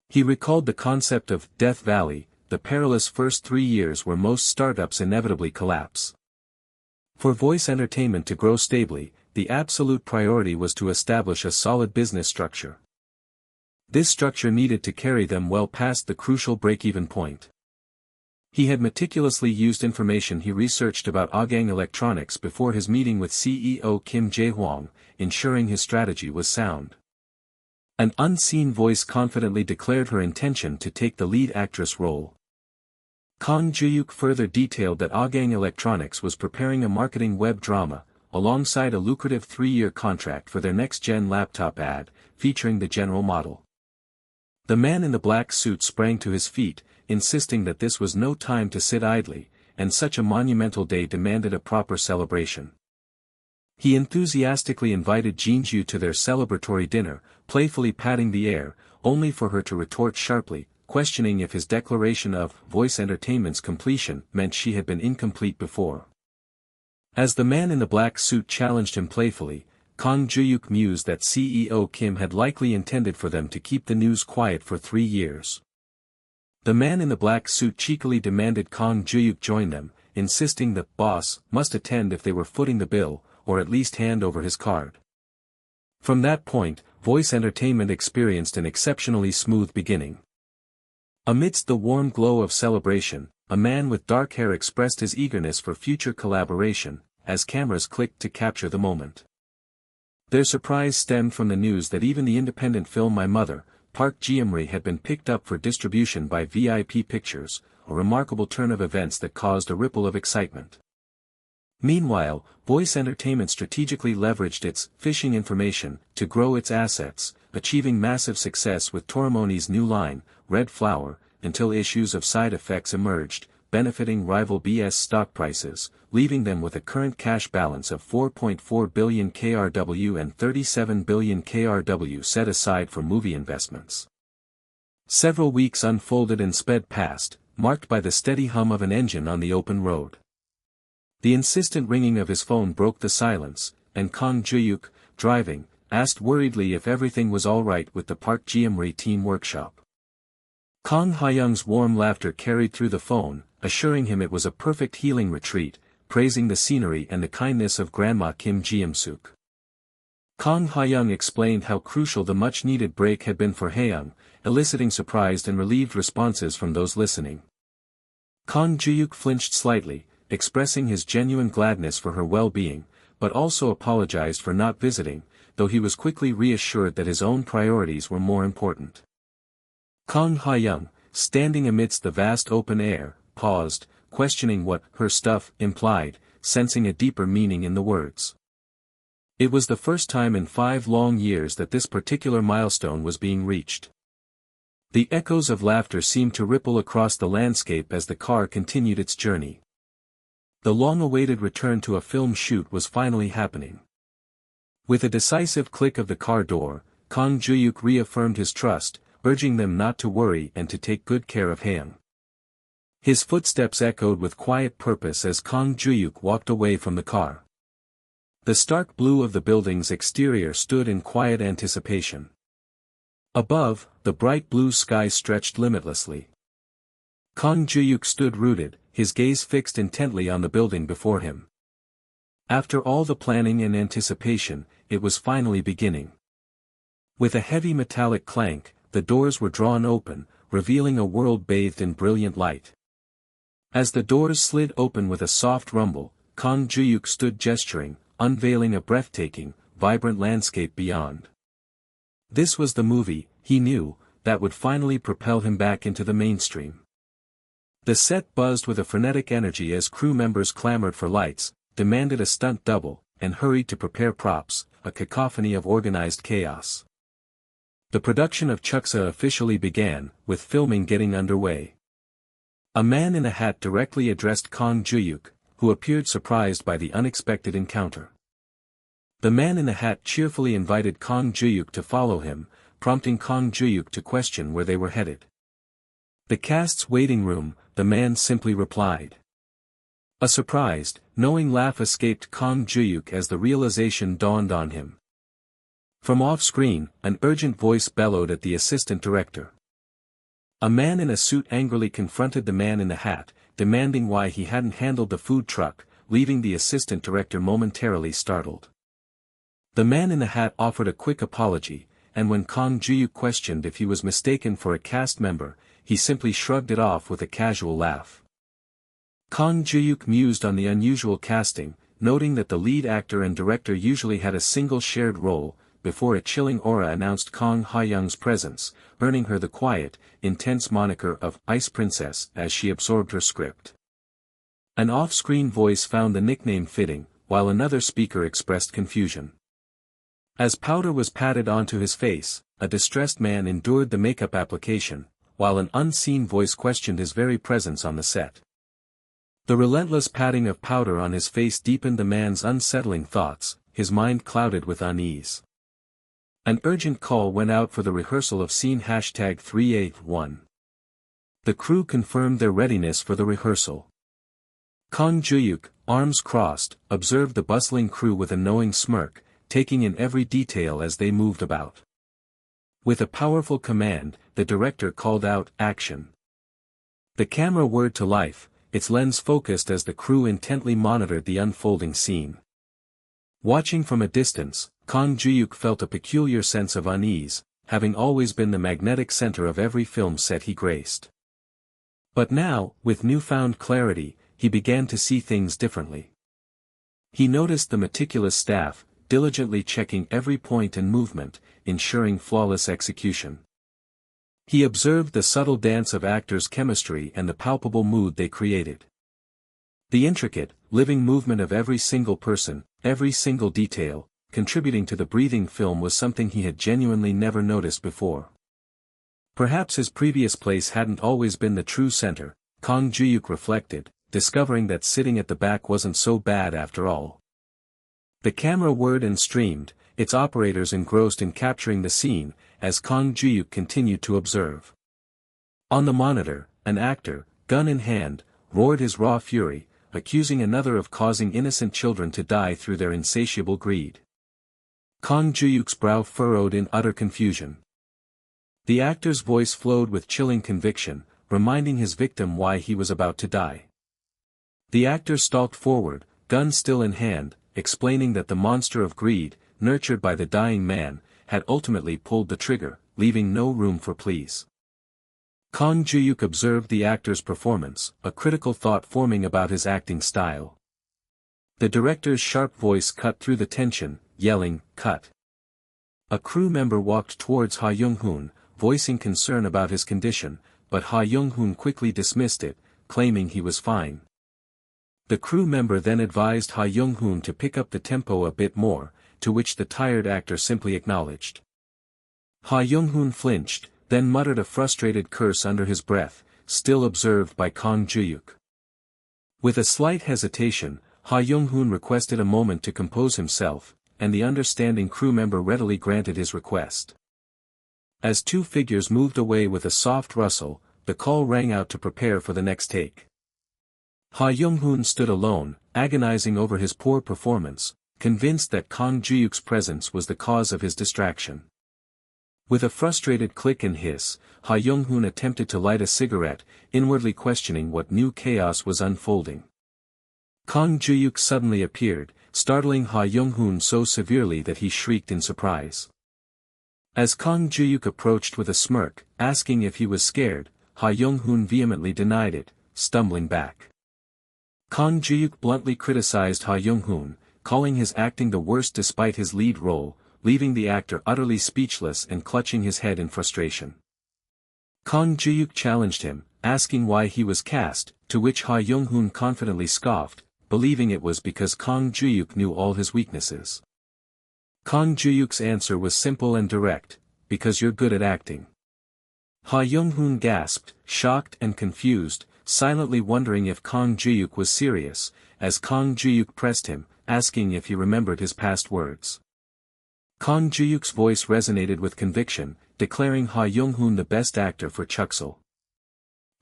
He recalled the concept of Death Valley, the perilous first 3 years where most startups inevitably collapse. For voice entertainment to grow stably, the absolute priority was to establish a solid business structure. This structure needed to carry them well past the crucial break-even point. He had meticulously used information he researched about Agang Electronics before his meeting with CEO Kim Jae-hwang, ensuring his strategy was sound. An unseen voice confidently declared her intention to take the lead actress role. Kang Juhyuk further detailed that Agang Electronics was preparing a marketing web drama, alongside a lucrative 3-year contract for their next-gen laptop ad, featuring the general model. The man in the black suit sprang to his feet, insisting that this was no time to sit idly, and such a monumental day demanded a proper celebration. He enthusiastically invited Jinju to their celebratory dinner, playfully patting the air, only for her to retort sharply, questioning if his declaration of Voice Entertainment's completion meant she had been incomplete before. As the man in the black suit challenged him playfully, Kang Juhyuk mused that CEO Kim had likely intended for them to keep the news quiet for 3 years. The man in the black suit cheekily demanded Kang Juhyuk join them, insisting that boss must attend if they were footing the bill, or at least hand over his card. From that point, Voice Entertainment experienced an exceptionally smooth beginning. Amidst the warm glow of celebration, a man with dark hair expressed his eagerness for future collaboration, as cameras clicked to capture the moment. Their surprise stemmed from the news that even the independent film My Mother, Park Ji-eumri had been picked up for distribution by VIP Pictures, a remarkable turn of events that caused a ripple of excitement. Meanwhile, Voice Entertainment strategically leveraged its PHISHING information to grow its assets, achieving massive success with Toromoni's new line, Red Flower, until issues of side effects emerged, benefiting rival BS stock prices, leaving them with a current cash balance of 4.4 billion KRW and 37 billion KRW set aside for movie investments. Several weeks unfolded and sped past, marked by the steady hum of an engine on the open road. The insistent ringing of his phone broke the silence, and Kang Juhyuk, driving, asked worriedly if everything was all right with the Park Ji-eumri team workshop. Kang Ha-young's warm laughter carried through the phone, assuring him it was a perfect healing retreat, praising the scenery and the kindness of Grandma Kim Ji-eum-suk. Kang Ha-young explained how crucial the much-needed break had been for Ha-young, eliciting surprised and relieved responses from those listening. Kang Juhyuk flinched slightly, expressing his genuine gladness for her well-being, but also apologized for not visiting, though he was quickly reassured that his own priorities were more important. Kang Ha-young, standing amidst the vast open air, paused, questioning what her stuff implied, sensing a deeper meaning in the words. It was the first time in 5 long years that this particular milestone was being reached. The echoes of laughter seemed to ripple across the landscape as the car continued its journey. The long-awaited return to a film shoot was finally happening. With a decisive click of the car door, Kang Juhyuk reaffirmed his trust, urging them not to worry and to take good care of Ha-young. His footsteps echoed with quiet purpose as Kang Juhyuk walked away from the car. The stark blue of the building's exterior stood in quiet anticipation. Above, the bright blue sky stretched limitlessly. Kang Juhyuk stood rooted, his gaze fixed intently on the building before him. After all the planning and anticipation, it was finally beginning. With a heavy metallic clank, the doors were drawn open, revealing a world bathed in brilliant light. As the doors slid open with a soft rumble, Kang Juhyuk stood gesturing, unveiling a breathtaking, vibrant landscape beyond. This was the movie, he knew, that would finally propel him back into the mainstream. The set buzzed with a frenetic energy as crew members clamored for lights, demanded a stunt double, and hurried to prepare props, a cacophony of organized chaos. The production of Chuksa officially began, with filming getting underway. A man in a hat directly addressed Kang Juhyuk, who appeared surprised by the unexpected encounter. The man in the hat cheerfully invited Kang Juhyuk to follow him, prompting Kang Juhyuk to question where they were headed. The cast's waiting room, the man simply replied. A surprised, knowing laugh escaped Kang Juhyuk as the realization dawned on him. From off-screen, an urgent voice bellowed at the assistant director. A man in a suit angrily confronted the man in the hat, demanding why he hadn't handled the food truck, leaving the assistant director momentarily startled. The man in the hat offered a quick apology, and when Kang Juhyuk questioned if he was mistaken for a cast member, he simply shrugged it off with a casual laugh. Kang Juhyuk mused on the unusual casting, noting that the lead actor and director usually had a single shared role, before a chilling aura announced Kang Juhyuk's presence, earning her the quiet, intense moniker of Ice Princess as she absorbed her script. An off-screen voice found the nickname fitting, while another speaker expressed confusion. As powder was patted onto his face, a distressed man endured the makeup application, while an unseen voice questioned his very presence on the set. The relentless patting of powder on his face deepened the man's unsettling thoughts, his mind clouded with unease. An urgent call went out for the rehearsal of scene #381. The crew confirmed their readiness for the rehearsal. Kang Juhyuk, arms crossed, observed the bustling crew with a knowing smirk, taking in every detail as they moved about. With a powerful command, the director called out, "Action." The camera whirred to life, its lens focused as the crew intently monitored the unfolding scene. Watching from a distance, Kang Juhyuk felt a peculiar sense of unease, having always been the magnetic center of every film set he graced. But now, with newfound clarity, he began to see things differently. He noticed the meticulous staff, diligently checking every point and movement, ensuring flawless execution. He observed the subtle dance of actors' chemistry and the palpable mood they created. The intricate, living movement of every single person, every single detail, contributing to the breathing film was something he had genuinely never noticed before. Perhaps his previous place hadn't always been the true center, Kang Juhyuk reflected, discovering that sitting at the back wasn't so bad after all. The camera whirred and streamed, its operators engrossed in capturing the scene, as Kang Juhyuk continued to observe. On the monitor, an actor, gun in hand, roared his raw fury, accusing another of causing innocent children to die through their insatiable greed. Kang Juhyuk's brow furrowed in utter confusion. The actor's voice flowed with chilling conviction, reminding his victim why he was about to die. The actor stalked forward, gun still in hand, explaining that the monster of greed, nurtured by the dying man, had ultimately pulled the trigger, leaving no room for pleas. Kang Juhyuk observed the actor's performance, a critical thought forming about his acting style. The director's sharp voice cut through the tension, yelling, "Cut." A crew member walked towards Ha Young-hoon, voicing concern about his condition, but Ha Young-hoon quickly dismissed it, claiming he was fine. The crew member then advised Ha Young-hoon to pick up the tempo a bit more, to which the tired actor simply acknowledged. Ha Young-hoon flinched, then muttered a frustrated curse under his breath, still observed by Kang Juhyuk. With a slight hesitation, Ha Young-hoon requested a moment to compose himself, and the understanding crew member readily granted his request. As two figures moved away with a soft rustle, the call rang out to prepare for the next take. Ha Young-hoon stood alone, agonizing over his poor performance, convinced that Kang Juhyuk's presence was the cause of his distraction. With a frustrated click and hiss, Ha Young-hoon attempted to light a cigarette, inwardly questioning what new chaos was unfolding. Kang Juhyuk suddenly appeared, startling Ha Young-hoon so severely that he shrieked in surprise. As Kang Juhyuk approached with a smirk, asking if he was scared, Ha Young-hoon vehemently denied it, stumbling back. Kang Juhyuk bluntly criticized Ha Young-hoon, calling his acting the worst despite his lead role, leaving the actor utterly speechless and clutching his head in frustration. Kang Juhyuk challenged him, asking why he was cast, to which Ha Young-hoon confidently scoffed, believing it was because Kang Juhyuk knew all his weaknesses. Kang Juhyuk's answer was simple and direct, "Because you're good at acting." Ha Young-hoon gasped, shocked and confused, silently wondering if Kang Juhyuk was serious, as Kang Juhyuk pressed him, asking if he remembered his past words. Kang Juhyuk's voice resonated with conviction, declaring Ha Young-hoon the best actor for Chuksal.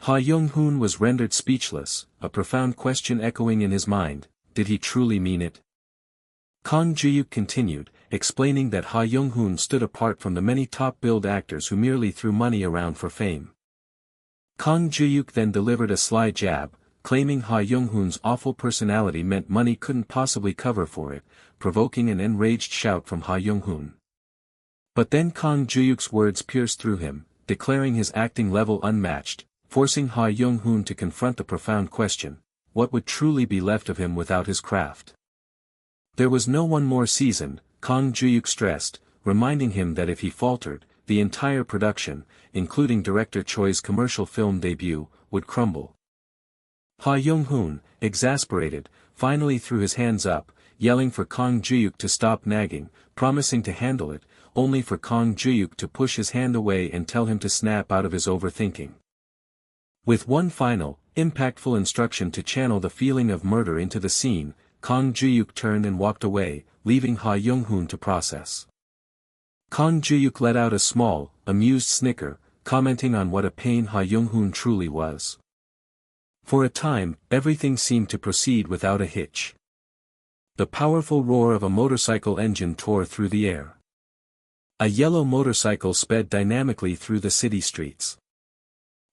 Ha Young-hoon was rendered speechless, a profound question echoing in his mind, did he truly mean it? Kang Juhyuk continued, explaining that Ha Young-hoon stood apart from the many top-billed actors who merely threw money around for fame. Kang Juhyuk then delivered a sly jab, claiming Ha Young-hoon's awful personality meant money couldn't possibly cover for it, provoking an enraged shout from Ha Young-hoon. But then Kang Juhyuk's words pierced through him, declaring his acting level unmatched, forcing Ha Young-hoon to confront the profound question, what would truly be left of him without his craft? There was no one more seasoned, Kang Juhyuk stressed, reminding him that if he faltered, the entire production, including director Choi's commercial film debut, would crumble. Ha Young-hoon, exasperated, finally threw his hands up, yelling for Kang Juhyuk to stop nagging, promising to handle it, only for Kang Juhyuk to push his hand away and tell him to snap out of his overthinking. With one final, impactful instruction to channel the feeling of murder into the scene, Kang Juhyuk turned and walked away, leaving Ha Young-hoon to process. Kang Juhyuk let out a small, amused snicker, commenting on what a pain Ha Young-hoon truly was. For a time, everything seemed to proceed without a hitch. The powerful roar of a motorcycle engine tore through the air. A yellow motorcycle sped dynamically through the city streets.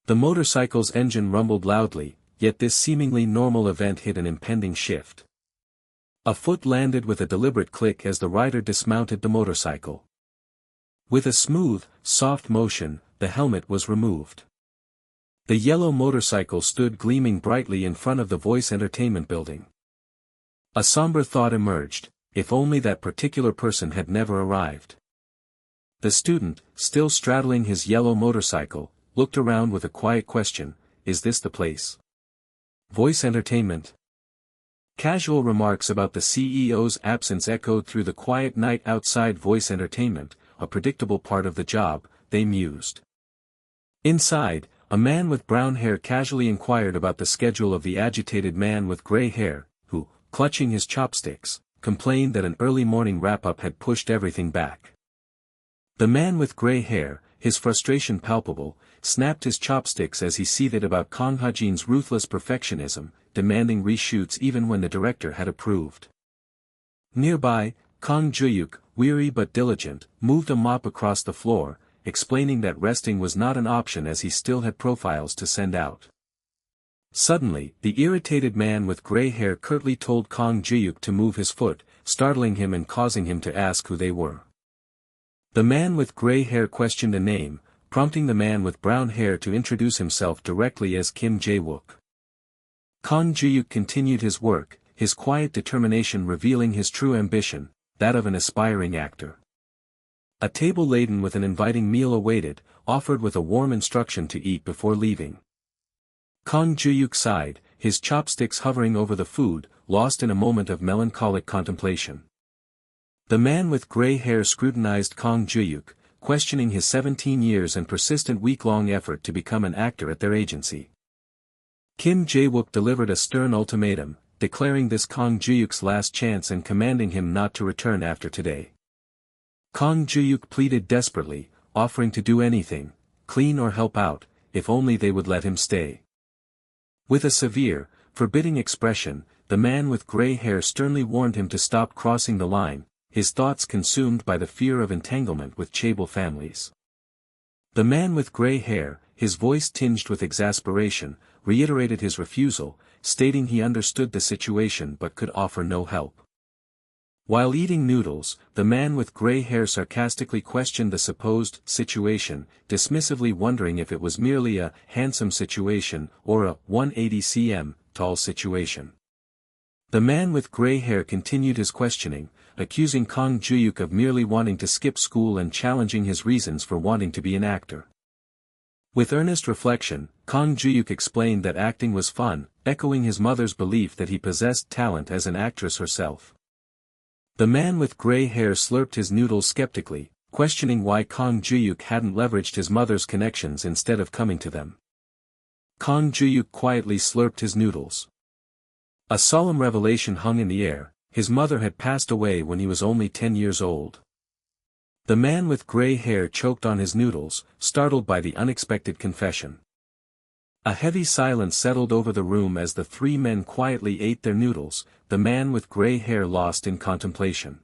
The motorcycle's engine rumbled loudly, yet this seemingly normal event hid an impending shift. A foot landed with a deliberate click as the rider dismounted the motorcycle. With a smooth, soft motion, the helmet was removed. The yellow motorcycle stood gleaming brightly in front of the Voice Entertainment building. A somber thought emerged, if only that particular person had never arrived. The student, still straddling his yellow motorcycle, looked around with a quiet question, is this the place? Voice Entertainment? Casual remarks about the CEO's absence echoed through the quiet night outside Voice Entertainment, a predictable part of the job, they mused. Inside, a man with brown hair casually inquired about the schedule of the agitated man with gray hair, who, clutching his chopsticks, complained that an early morning wrap-up had pushed everything back. The man with gray hair, his frustration palpable, snapped his chopsticks as he seethed about Kang Ha-jin's ruthless perfectionism, demanding reshoots even when the director had approved. Nearby, Kang Juhyuk, weary but diligent, moved a mop across the floor, explaining that resting was not an option as he still had profiles to send out. Suddenly, the irritated man with gray hair curtly told Kang Juhyuk to move his foot, startling him and causing him to ask who they were. The man with gray hair questioned a name, prompting the man with brown hair to introduce himself directly as Kim Jae-wook. Kang Juhyuk continued his work, his quiet determination revealing his true ambition, that of an aspiring actor. A table laden with an inviting meal awaited, offered with a warm instruction to eat before leaving. Kang Juhyuk sighed, his chopsticks hovering over the food, lost in a moment of melancholic contemplation. The man with gray hair scrutinized Kang Juhyuk, questioning his 17 years and persistent week-long effort to become an actor at their agency. Kim Jae-wook delivered a stern ultimatum, declaring this Kang Juhyuk's last chance and commanding him not to return after today. Kang Juhyuk pleaded desperately, offering to do anything, clean or help out, if only they would let him stay. With a severe, forbidding expression, the man with gray hair sternly warned him to stop crossing the line, his thoughts consumed by the fear of entanglement with chaebol families. The man with gray hair, his voice tinged with exasperation, reiterated his refusal, stating he understood the situation but could offer no help. While eating noodles, the man with gray hair sarcastically questioned the supposed situation, dismissively wondering if it was merely a handsome situation or a 180 cm tall situation. The man with gray hair continued his questioning, accusing Kang Juhyuk of merely wanting to skip school and challenging his reasons for wanting to be an actor. With earnest reflection, Kang Juhyuk explained that acting was fun, echoing his mother's belief that he possessed talent as an actress herself. The man with gray hair slurped his noodles skeptically, questioning why Kang Juhyuk hadn't leveraged his mother's connections instead of coming to them. Kang Juhyuk quietly slurped his noodles. A solemn revelation hung in the air, his mother had passed away when he was only 10 years old. The man with gray hair choked on his noodles, startled by the unexpected confession. A heavy silence settled over the room as the three men quietly ate their noodles, the man with gray hair lost in contemplation.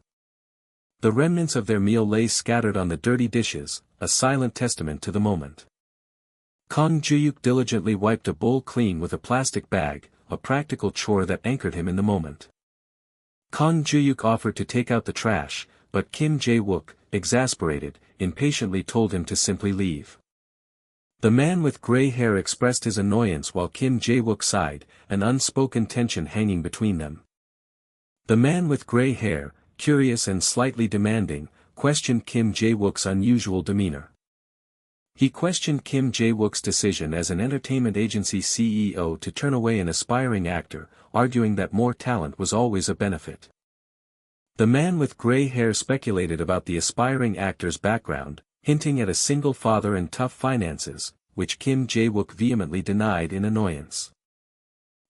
The remnants of their meal lay scattered on the dirty dishes, a silent testament to the moment. Kang Juhyuk diligently wiped a bowl clean with a plastic bag, a practical chore that anchored him in the moment. Kang Juhyuk offered to take out the trash, but Kim Jae-wook, exasperated, impatiently told him to simply leave. The man with gray hair expressed his annoyance while Kim Jae-wook sighed, an unspoken tension hanging between them. The man with gray hair, curious and slightly demanding, questioned Kim Jae-wook's unusual demeanor. He questioned Kim Jae-wook's decision as an entertainment agency CEO to turn away an aspiring actor, arguing that more talent was always a benefit. The man with gray hair speculated about the aspiring actor's background, hinting at a single father and tough finances, which Kim Jae-wook vehemently denied in annoyance.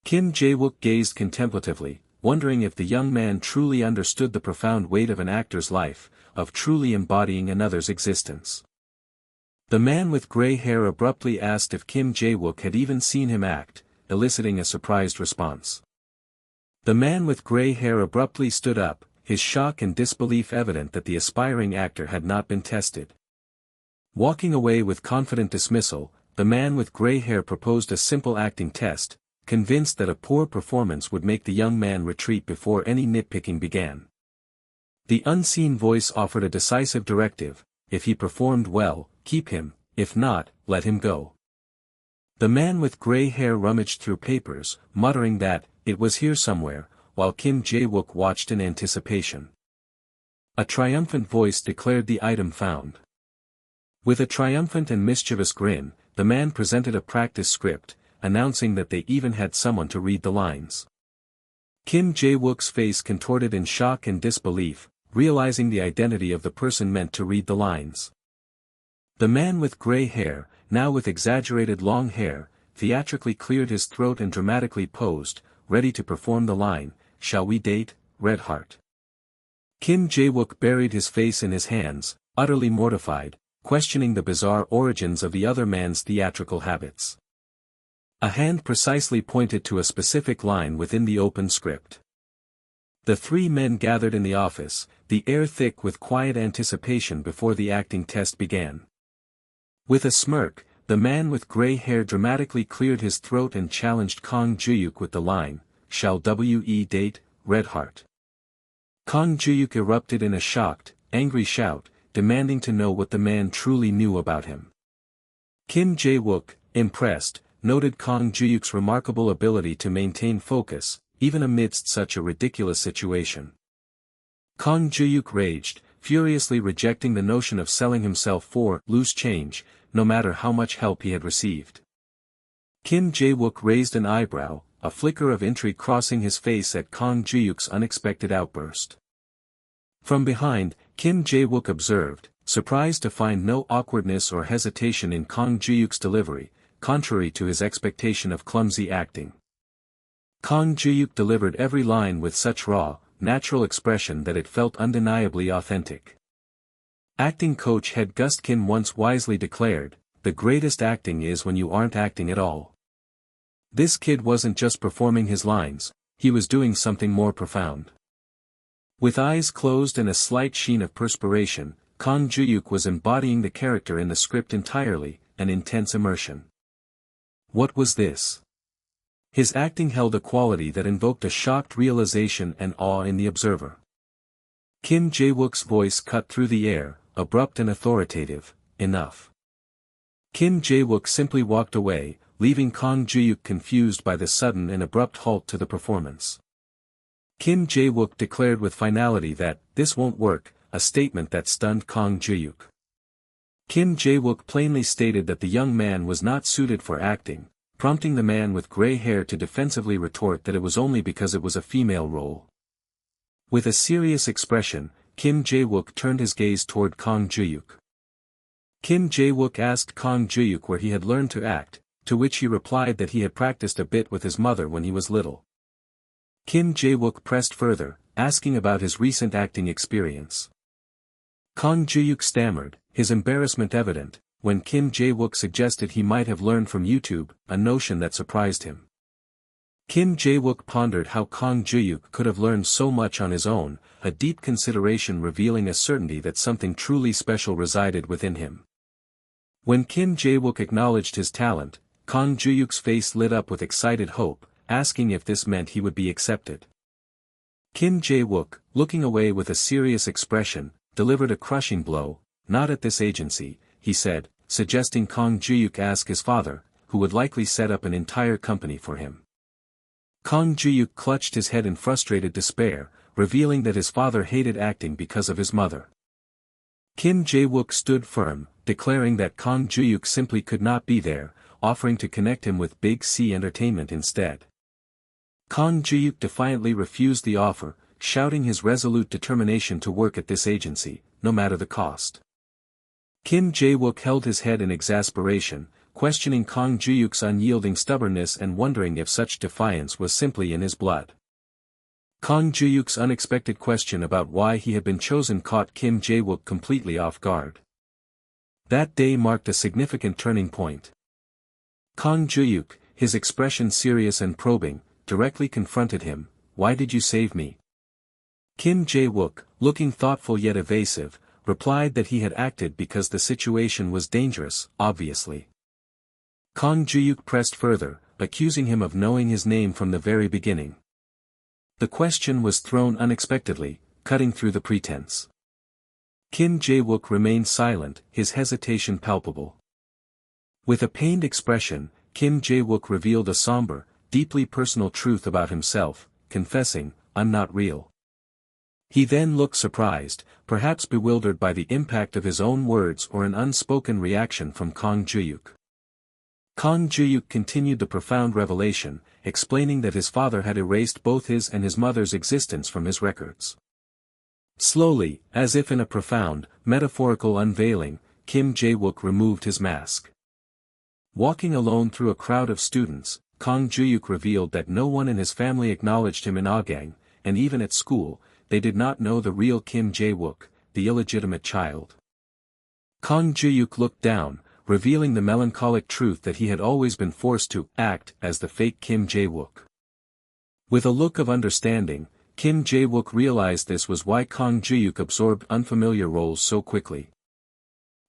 Kim Jae-wook gazed contemplatively, wondering if the young man truly understood the profound weight of an actor's life, of truly embodying another's existence. The man with gray hair abruptly asked if Kim Jae-wook had even seen him act, eliciting a surprised response. The man with gray hair abruptly stood up, his shock and disbelief evident that the aspiring actor had not been tested. Walking away with confident dismissal, the man with gray hair proposed a simple acting test, convinced that a poor performance would make the young man retreat before any nitpicking began. The unseen voice offered a decisive directive: if he performed well, keep him; if not, let him go. The man with gray hair rummaged through papers, muttering that it was here somewhere, while Kim Jae-wook watched in anticipation. A triumphant voice declared the item found. With a triumphant and mischievous grin, the man presented a practice script, announcing that they even had someone to read the lines. Kim Jae-wook's face contorted in shock and disbelief, realizing the identity of the person meant to read the lines. The man with gray hair, now with exaggerated long hair, theatrically cleared his throat and dramatically posed, ready to perform the line, "Shall we date, Red Heart?" Kim Jae-wook buried his face in his hands, utterly mortified, questioning the bizarre origins of the other man's theatrical habits. A hand precisely pointed to a specific line within the open script. The three men gathered in the office, the air thick with quiet anticipation before the acting test began. With a smirk, the man with gray hair dramatically cleared his throat and challenged Kang Juhyuk with the line, "Shall we date, Red Heart?" Kang Juhyuk erupted in a shocked, angry shout, demanding to know what the man truly knew about him. Kim Jae-wook, impressed, noted Kang Juhyuk's remarkable ability to maintain focus, even amidst such a ridiculous situation. Kang Juhyuk raged, furiously rejecting the notion of selling himself for loose change, no matter how much help he had received. Kim Jae-wook raised an eyebrow, a flicker of intrigue crossing his face at Kang Juhyuk's unexpected outburst. From behind, Kim Jae-wook observed, surprised to find no awkwardness or hesitation in Kang Juhyuk's delivery, contrary to his expectation of clumsy acting. Kang Juhyuk delivered every line with such raw, natural expression that it felt undeniably authentic. Acting coach head Gus Kim once wisely declared, "The greatest acting is when you aren't acting at all." This kid wasn't just performing his lines, he was doing something more profound. With eyes closed and a slight sheen of perspiration, Kang Juhyuk was embodying the character in the script entirely, an intense immersion. What was this? His acting held a quality that invoked a shocked realization and awe in the observer. Kim Jae-wook's voice cut through the air, abrupt and authoritative, "Enough." Kim Jae-wook simply walked away, leaving Kang Juhyuk confused by the sudden and abrupt halt to the performance. Kim Jae-wook declared with finality that, "This won't work," a statement that stunned Kang Juhyuk. Kim Jae-wook plainly stated that the young man was not suited for acting, prompting the man with gray hair to defensively retort that it was only because it was a female role. With a serious expression, Kim Jae-wook turned his gaze toward Kang Juhyuk. Kim Jae-wook asked Kang Juhyuk where he had learned to act, to which he replied that he had practiced a bit with his mother when he was little. Kim Jae-wook pressed further, asking about his recent acting experience. Kang Juhyuk stammered, his embarrassment evident, when Kim Jae-wook suggested he might have learned from YouTube, a notion that surprised him. Kim Jae-wook pondered how Kang Juhyuk could have learned so much on his own, a deep consideration revealing a certainty that something truly special resided within him. When Kim Jae-wook acknowledged his talent, Kang Juhyuk's face lit up with excited hope, asking if this meant he would be accepted. Kim Jae-wook, looking away with a serious expression, delivered a crushing blow. "Not at this agency," he said, suggesting Kang Juhyuk ask his father, who would likely set up an entire company for him. Kang Juhyuk clutched his head in frustrated despair, revealing that his father hated acting because of his mother. Kim Jae-wook stood firm, declaring that Kang Juhyuk simply could not be there, offering to connect him with Big C Entertainment instead. Kang Juhyuk defiantly refused the offer, shouting his resolute determination to work at this agency, no matter the cost. Kim Jae-wook held his head in exasperation, questioning Kang Juhyuk's unyielding stubbornness and wondering if such defiance was simply in his blood. Kang Juhyuk's unexpected question about why he had been chosen caught Kim Jae-wook completely off guard. That day marked a significant turning point. Kang Juhyuk, his expression serious and probing, directly confronted him. "Why did you save me?" Kim Jae-wook, looking thoughtful yet evasive, replied that he had acted because the situation was dangerous, obviously. Kang Juhyuk pressed further, accusing him of knowing his name from the very beginning. The question was thrown unexpectedly, cutting through the pretense. Kim Jae-wook remained silent, his hesitation palpable. With a pained expression, Kim Jae-wook revealed a somber, deeply personal truth about himself, confessing, "I'm not real." He then looked surprised, perhaps bewildered by the impact of his own words or an unspoken reaction from Kang Juhyuk. Kang Juhyuk continued the profound revelation, explaining that his father had erased both his and his mother's existence from his records. Slowly, as if in a profound, metaphorical unveiling, Kim Jae-wook removed his mask. Walking alone through a crowd of students, Kang Juhyuk revealed that no one in his family acknowledged him in Agang, and even at school, they did not know the real Kim Jae-wook, the illegitimate child. Kang Juhyuk looked down, revealing the melancholic truth that he had always been forced to act as the fake Kim Jae-wook. With a look of understanding, Kim Jae-wook realized this was why Kang Juhyuk absorbed unfamiliar roles so quickly.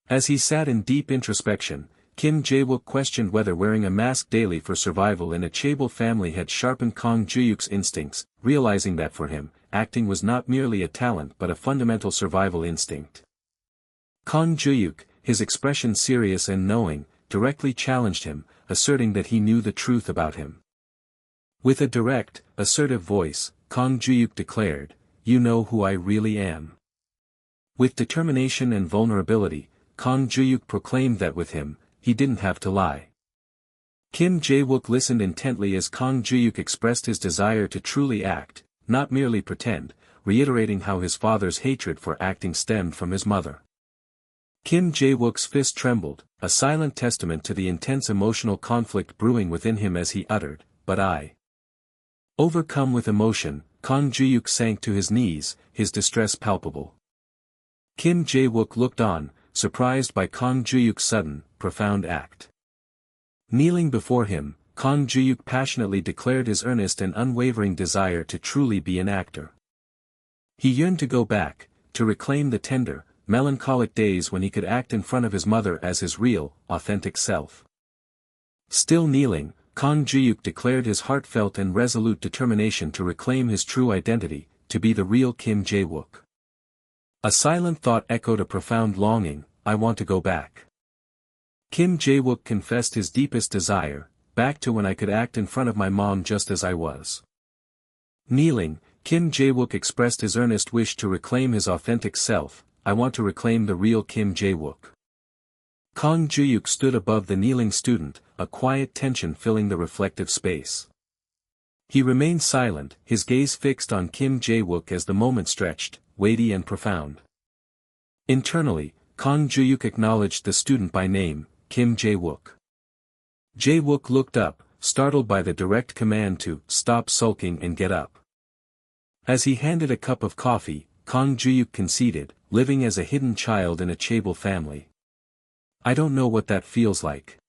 As he sat in deep introspection, Kim Jae-wook questioned whether wearing a mask daily for survival in a chaebol family had sharpened Kang Juhyuk's instincts, realizing that for him, acting was not merely a talent but a fundamental survival instinct. Kang Juhyuk, his expression serious and knowing, directly challenged him, asserting that he knew the truth about him. With a direct, assertive voice, Kang Juhyuk declared, "You know who I really am." With determination and vulnerability, Kang Juhyuk proclaimed that with him, he didn't have to lie. Kim Jae-wook listened intently as Kang Juhyuk expressed his desire to truly act, not merely pretend, reiterating how his father's hatred for acting stemmed from his mother. Kim Jae-wook's fist trembled, a silent testament to the intense emotional conflict brewing within him as he uttered, "But I." Overcome with emotion, Kang Juhyuk sank to his knees, his distress palpable. Kim Jae-wook looked on, surprised by Kang Juhyuk's sudden, profound act. Kneeling before him, Kang Juhyuk passionately declared his earnest and unwavering desire to truly be an actor. He yearned to go back, to reclaim the tender, melancholic days when he could act in front of his mother as his real, authentic self. Still kneeling, Kang Juhyuk declared his heartfelt and resolute determination to reclaim his true identity, to be the real Kim Jae-wook. A silent thought echoed a profound longing, "I want to go back." Kim Jae-wook confessed his deepest desire, "Back to when I could act in front of my mom just as I was." Kneeling, Kim Jae-wook expressed his earnest wish to reclaim his authentic self, "I want to reclaim the real Kim Jae-wook." Kang Juhyuk stood above the kneeling student, a quiet tension filling the reflective space. He remained silent, his gaze fixed on Kim Jae-wook as the moment stretched, weighty and profound. Internally, Kang Juhyuk acknowledged the student by name, Kim Jae-wook. Jae-wook looked up, startled by the direct command to "Stop sulking and get up." As he handed a cup of coffee, Kang Juhyuk conceded, "Living as a hidden child in a chaebol family. I don't know what that feels like."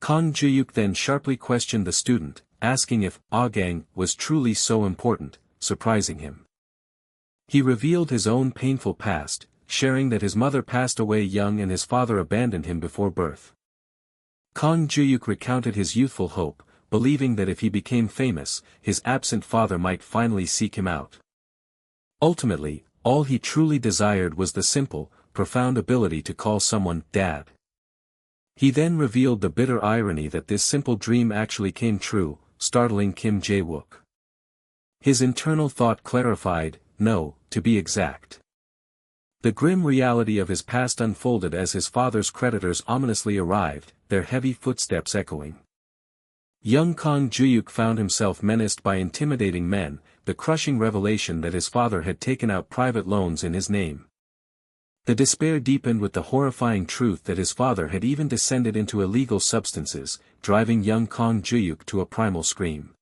Kang Juhyuk then sharply questioned the student, asking if Agang was truly so important, surprising him. He revealed his own painful past, sharing that his mother passed away young and his father abandoned him before birth. Kang Juhyuk recounted his youthful hope, believing that if he became famous, his absent father might finally seek him out. Ultimately, all he truly desired was the simple, profound ability to call someone "Dad." He then revealed the bitter irony that this simple dream actually came true, startling Kim Jae-wook. His internal thought clarified, "No, to be exact. The grim reality of his past unfolded as his father's creditors ominously arrived, their heavy footsteps echoing. Young Kang Juhyuk found himself menaced by intimidating men, the crushing revelation that his father had taken out private loans in his name. The despair deepened with the horrifying truth that his father had even descended into illegal substances, driving young Kang Juhyuk to a primal scream.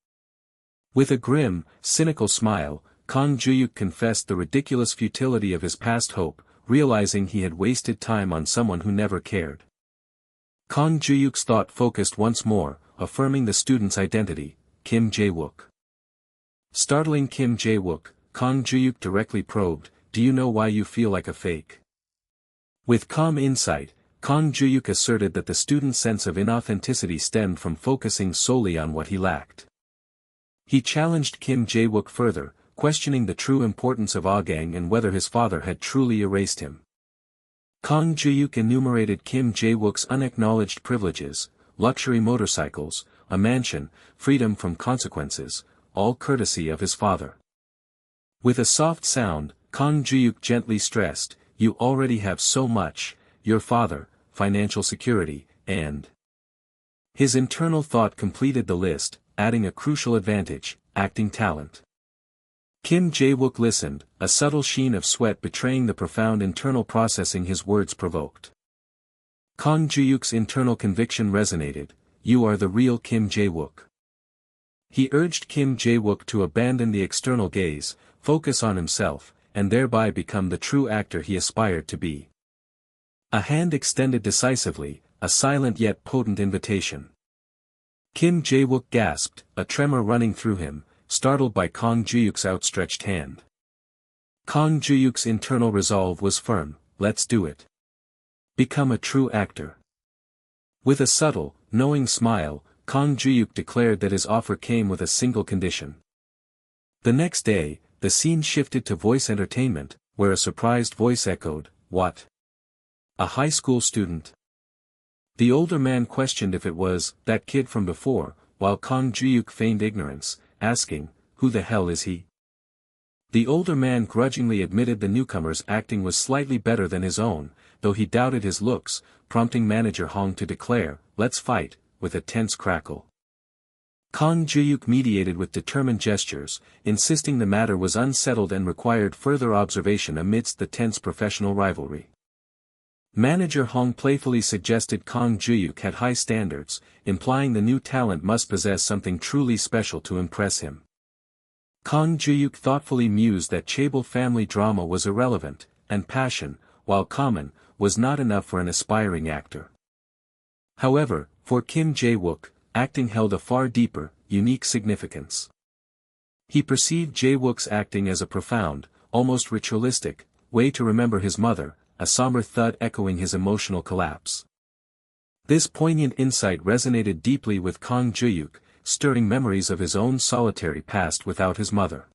With a grim, cynical smile, Kang Juhyuk confessed the ridiculous futility of his past hope, realizing he had wasted time on someone who never cared. Kang Juhyuk's thought focused once more, affirming the student's identity, Kim Jae-wook. Startling Kim Jae-wook, Kang Juhyuk directly probed, "Do you know why you feel like a fake?" With calm insight, Kang Juhyuk asserted that the student's sense of inauthenticity stemmed from focusing solely on what he lacked. He challenged Kim Jae-wook further, questioning the true importance of Agang and whether his father had truly erased him. Kang Juhyuk enumerated Kim Jae-wook's unacknowledged privileges, luxury motorcycles, a mansion, freedom from consequences, all courtesy of his father. With a soft sound, Kang Juhyuk gently stressed, "You already have so much, your father, financial security, and..." His internal thought completed the list, adding a crucial advantage, acting talent. Kim Jae-wook listened, a subtle sheen of sweat betraying the profound internal processing his words provoked. Kang Juhyuk's internal conviction resonated, "You are the real Kim Jae-wook." He urged Kim Jae-wook to abandon the external gaze, focus on himself, and thereby become the true actor he aspired to be. A hand extended decisively, a silent yet potent invitation. Kim Jae-wook gasped, a tremor running through him, startled by Kang Juhyuk's outstretched hand. Kang Juhyuk's internal resolve was firm, "Let's do it. Become a true actor." With a subtle, knowing smile, Kang Juhyuk declared that his offer came with a single condition. The next day, the scene shifted to voice entertainment, where a surprised voice echoed, "What? A high school student?" The older man questioned if it was that kid from before, while Kang Juhyuk feigned ignorance, asking, "Who the hell is he?" The older man grudgingly admitted the newcomer's acting was slightly better than his own, though he doubted his looks, prompting manager Hong to declare, "Let's fight," with a tense crackle. Kang Juhyuk mediated with determined gestures, insisting the matter was unsettled and required further observation amidst the tense professional rivalry. Manager Hong playfully suggested Kang Juhyuk had high standards, implying the new talent must possess something truly special to impress him. Kang Juhyuk thoughtfully mused that chaebol family drama was irrelevant, and passion, while common, was not enough for an aspiring actor. However, for Kim Jae-wook, acting held a far deeper, unique significance. He perceived Jae-wook's acting as a profound, almost ritualistic, way to remember his mother, a somber thud echoing his emotional collapse. This poignant insight resonated deeply with Kang Juhyuk, stirring memories of his own solitary past without his mother.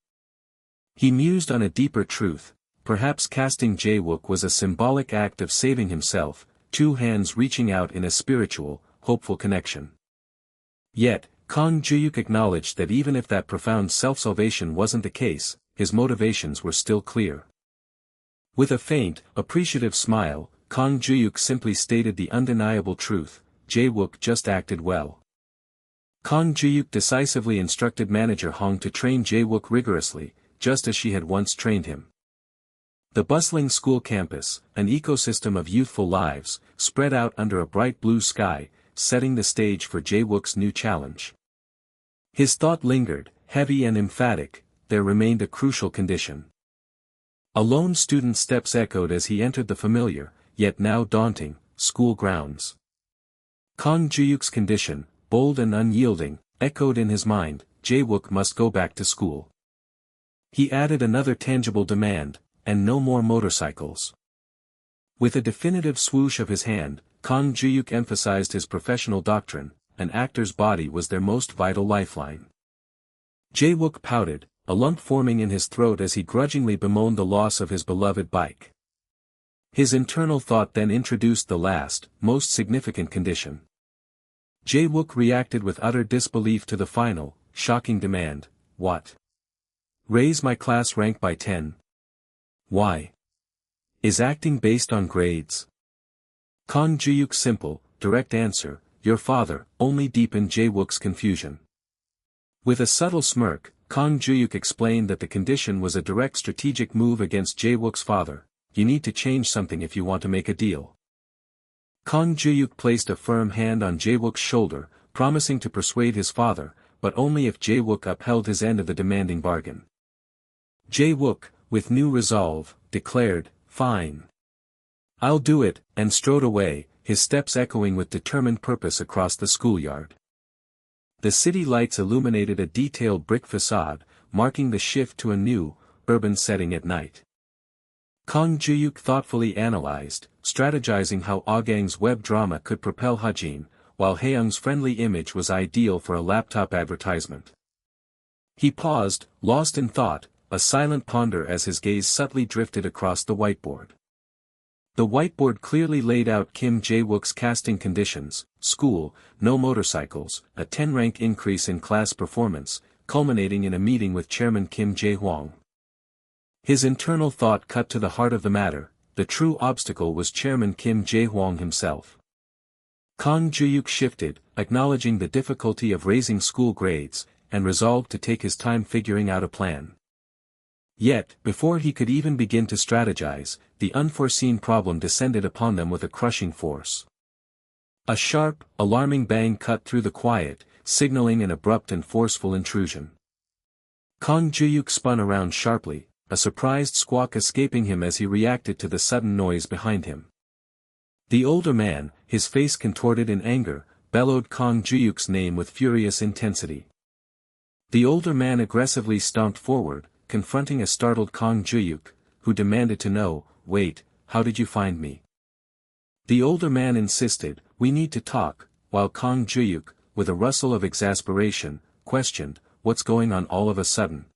He mused on a deeper truth, perhaps casting Jae-wook was a symbolic act of saving himself, two hands reaching out in a spiritual, hopeful connection. Yet, Kang Juhyuk acknowledged that even if that profound self-salvation wasn't the case, his motivations were still clear. With a faint, appreciative smile, Kang Juhyuk simply stated the undeniable truth, Jae-wook just acted well. Kang Juhyuk decisively instructed manager Hong to train Jae-wook rigorously, just as she had once trained him. The bustling school campus, an ecosystem of youthful lives, spread out under a bright blue sky, setting the stage for Jae-wook's new challenge. His thought lingered, heavy and emphatic, there remained a crucial condition. A lone student's steps echoed as he entered the familiar, yet now daunting, school grounds. Kang Juhyuk's condition, bold and unyielding, echoed in his mind, Jae-wook must go back to school. He added another tangible demand, and no more motorcycles. With a definitive swoosh of his hand, Kang Juhyuk emphasized his professional doctrine, an actor's body was their most vital lifeline. Jae-wook pouted, a lump forming in his throat as he grudgingly bemoaned the loss of his beloved bike. His internal thought then introduced the last, most significant condition. Jae-wook reacted with utter disbelief to the final, shocking demand, "What? Raise my class rank by 10? Why? Is acting based on grades? Kang Juhyuk's simple, direct answer, your father, only deepened Jae-wook's confusion. With a subtle smirk, Kang Juhyuk explained that the condition was a direct strategic move against Jae-wook's father. You need to change something if you want to make a deal. Kang Juhyuk placed a firm hand on Jae-wook's shoulder, promising to persuade his father, but only if Jae-wook upheld his end of the demanding bargain. Jae-wook, with new resolve, declared, fine. I'll do it, and strode away, his steps echoing with determined purpose across the schoolyard. The city lights illuminated a detailed brick facade, marking the shift to a new, urban setting at night. Kang Juhyuk thoughtfully analyzed, strategizing how Agang's web drama could propel Hajin, while Haeyoung's friendly image was ideal for a laptop advertisement. He paused, lost in thought, a silent ponder as his gaze subtly drifted across the whiteboard. The whiteboard clearly laid out Kim Jae-wook's casting conditions: school, no motorcycles, a 10-rank increase in class performance, culminating in a meeting with Chairman Kim Jae-hwang. His internal thought cut to the heart of the matter: the true obstacle was Chairman Kim Jae-hwang himself. Kang Juhyuk shifted, acknowledging the difficulty of raising school grades, and resolved to take his time figuring out a plan. Yet, before he could even begin to strategize, the unforeseen problem descended upon them with a crushing force. A sharp, alarming bang cut through the quiet, signaling an abrupt and forceful intrusion. Kang Juhyuk spun around sharply, a surprised squawk escaping him as he reacted to the sudden noise behind him. The older man, his face contorted in anger, bellowed Kang Juhyuk's name with furious intensity. The older man aggressively stomped forward, confronting a startled Kang Juhyuk, who demanded to know, wait, how did you find me? The older man insisted, we need to talk, while Kang Juhyuk, with a rustle of exasperation, questioned, what's going on all of a sudden?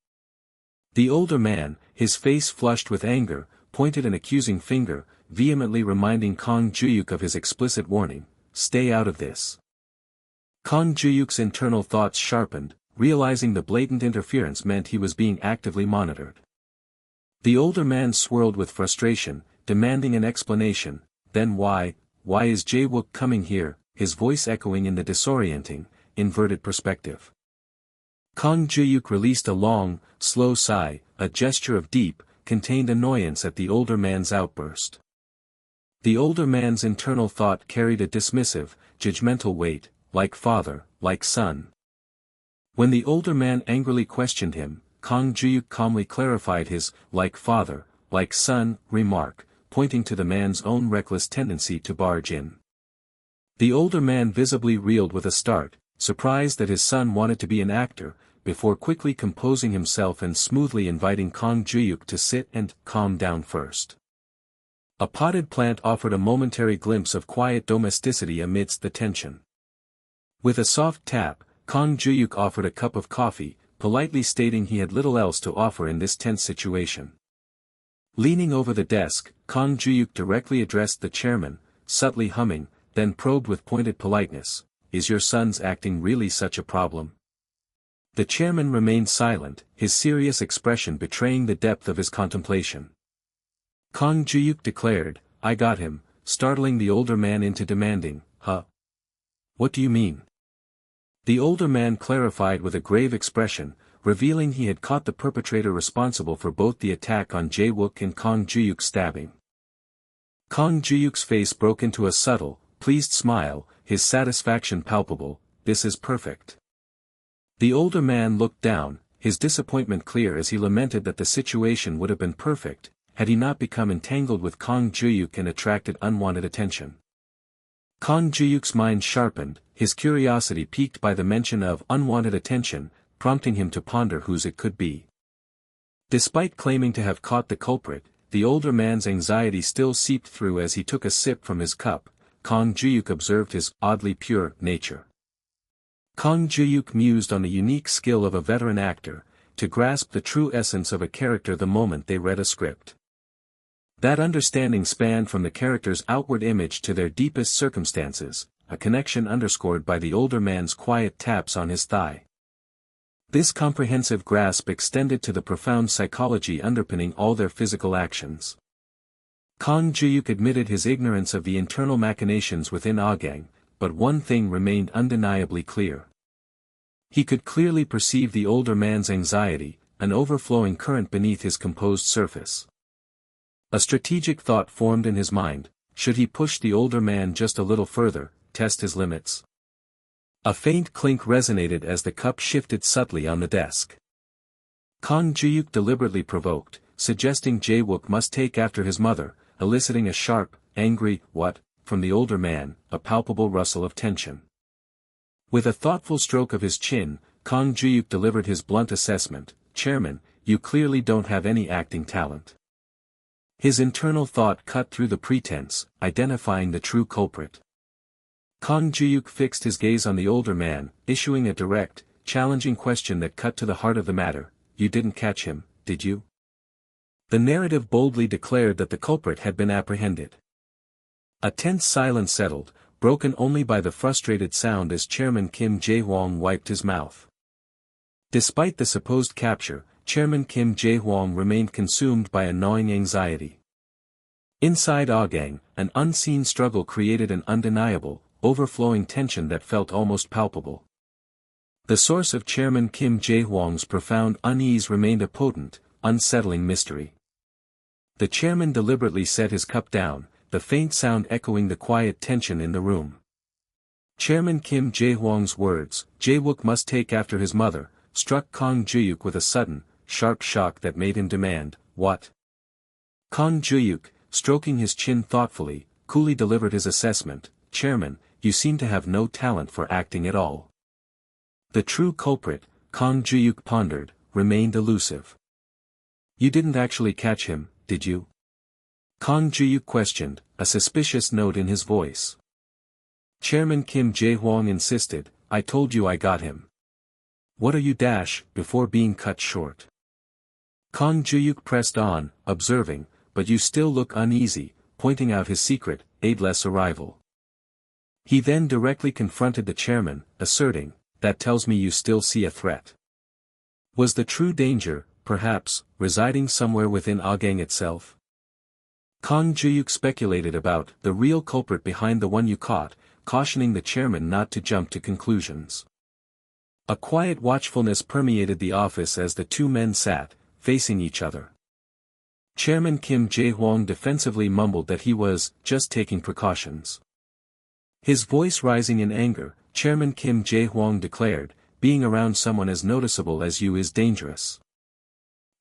The older man, his face flushed with anger, pointed an accusing finger, vehemently reminding Kang Juhyuk of his explicit warning, stay out of this. Kang Juhyuk's internal thoughts sharpened, realizing the blatant interference meant he was being actively monitored. The older man swirled with frustration, demanding an explanation. Then why is Jae-wook coming here, his voice echoing in the disorienting, inverted perspective. Kang Juhyuk released a long, slow sigh, a gesture of deep, contained annoyance at the older man's outburst. The older man's internal thought carried a dismissive, judgmental weight, like father, like son. When the older man angrily questioned him, Kang Juhyuk calmly clarified his, like father, like son, remark, pointing to the man's own reckless tendency to barge in. The older man visibly reeled with a start, surprised that his son wanted to be an actor, before quickly composing himself and smoothly inviting Kang Juhyuk to sit and calm down first. A potted plant offered a momentary glimpse of quiet domesticity amidst the tension. With a soft tap, Kang Juhyuk offered a cup of coffee, politely stating he had little else to offer in this tense situation. Leaning over the desk, Kang Juhyuk directly addressed the chairman, subtly humming, then probed with pointed politeness, is your son's acting really such a problem? The chairman remained silent, his serious expression betraying the depth of his contemplation. Kang Juhyuk declared, I got him, startling the older man into demanding, huh? What do you mean? The older man clarified with a grave expression, revealing he had caught the perpetrator responsible for both the attack on Jae-wook and Kang Juhyuk's stabbing. Kang Juhyuk's face broke into a subtle, pleased smile, his satisfaction palpable, this is perfect. The older man looked down, his disappointment clear as he lamented that the situation would have been perfect, had he not become entangled with Kang Juhyuk and attracted unwanted attention. Kang Juhyuk's mind sharpened, his curiosity piqued by the mention of unwanted attention, prompting him to ponder whose it could be. Despite claiming to have caught the culprit, the older man's anxiety still seeped through as he took a sip from his cup. Kang Juhyuk observed his oddly pure nature. Kang Juhyuk mused on the unique skill of a veteran actor, to grasp the true essence of a character the moment they read a script. That understanding spanned from the character's outward image to their deepest circumstances, a connection underscored by the older man's quiet taps on his thigh. This comprehensive grasp extended to the profound psychology underpinning all their physical actions. Kang Juhyuk admitted his ignorance of the internal machinations within Agang, but one thing remained undeniably clear. He could clearly perceive the older man's anxiety, an overflowing current beneath his composed surface. A strategic thought formed in his mind: should he push the older man just a little further, test his limits? A faint clink resonated as the cup shifted subtly on the desk. Kang Juhyuk deliberately provoked, suggesting Jae-wook must take after his mother, eliciting a sharp, angry, "What?" from the older man, a palpable rustle of tension. With a thoughtful stroke of his chin, Kang Juhyuk delivered his blunt assessment: "Chairman, you clearly don't have any acting talent." His internal thought cut through the pretense, identifying the true culprit. Kang Juhyuk fixed his gaze on the older man, issuing a direct, challenging question that cut to the heart of the matter: "You didn't catch him, did you?" The narrative boldly declared that the culprit had been apprehended. A tense silence settled, broken only by the frustrated sound as Chairman Kim Jae-hwang wiped his mouth. Despite the supposed capture, Chairman Kim Jae-hwang remained consumed by a gnawing anxiety. Inside Agang, an unseen struggle created an undeniable, overflowing tension that felt almost palpable. The source of Chairman Kim Jae-hwang's profound unease remained a potent, unsettling mystery. The chairman deliberately set his cup down, the faint sound echoing the quiet tension in the room. Chairman Kim Jae-hwang's words, "Jae-wook must take after his mother," struck Kang Juhyuk with a sudden, sharp shock that made him demand, "What?" Kang Juhyuk, stroking his chin thoughtfully, coolly delivered his assessment: "Chairman, you seem to have no talent for acting at all." The true culprit, Kang Juhyuk pondered, remained elusive. "You didn't actually catch him, did you?" Kang Juhyuk questioned, a suspicious note in his voice. Chairman Kim Jae-hwang insisted, "I told you I got him." "What are you before being cut short?" Kang Juhyuk pressed on, observing, "But you still look uneasy," pointing out his secret, aideless arrival. He then directly confronted the chairman, asserting, "That tells me you still see a threat." Was the true danger, perhaps, residing somewhere within Agang itself? Kang Juhyuk speculated about the real culprit behind the one you caught, cautioning the chairman not to jump to conclusions. A quiet watchfulness permeated the office as the two men sat, facing each other. Chairman Kim Jae-hwang defensively mumbled that he was just taking precautions. His voice rising in anger, Chairman Kim Jae-hwang declared, "Being around someone as noticeable as you is dangerous."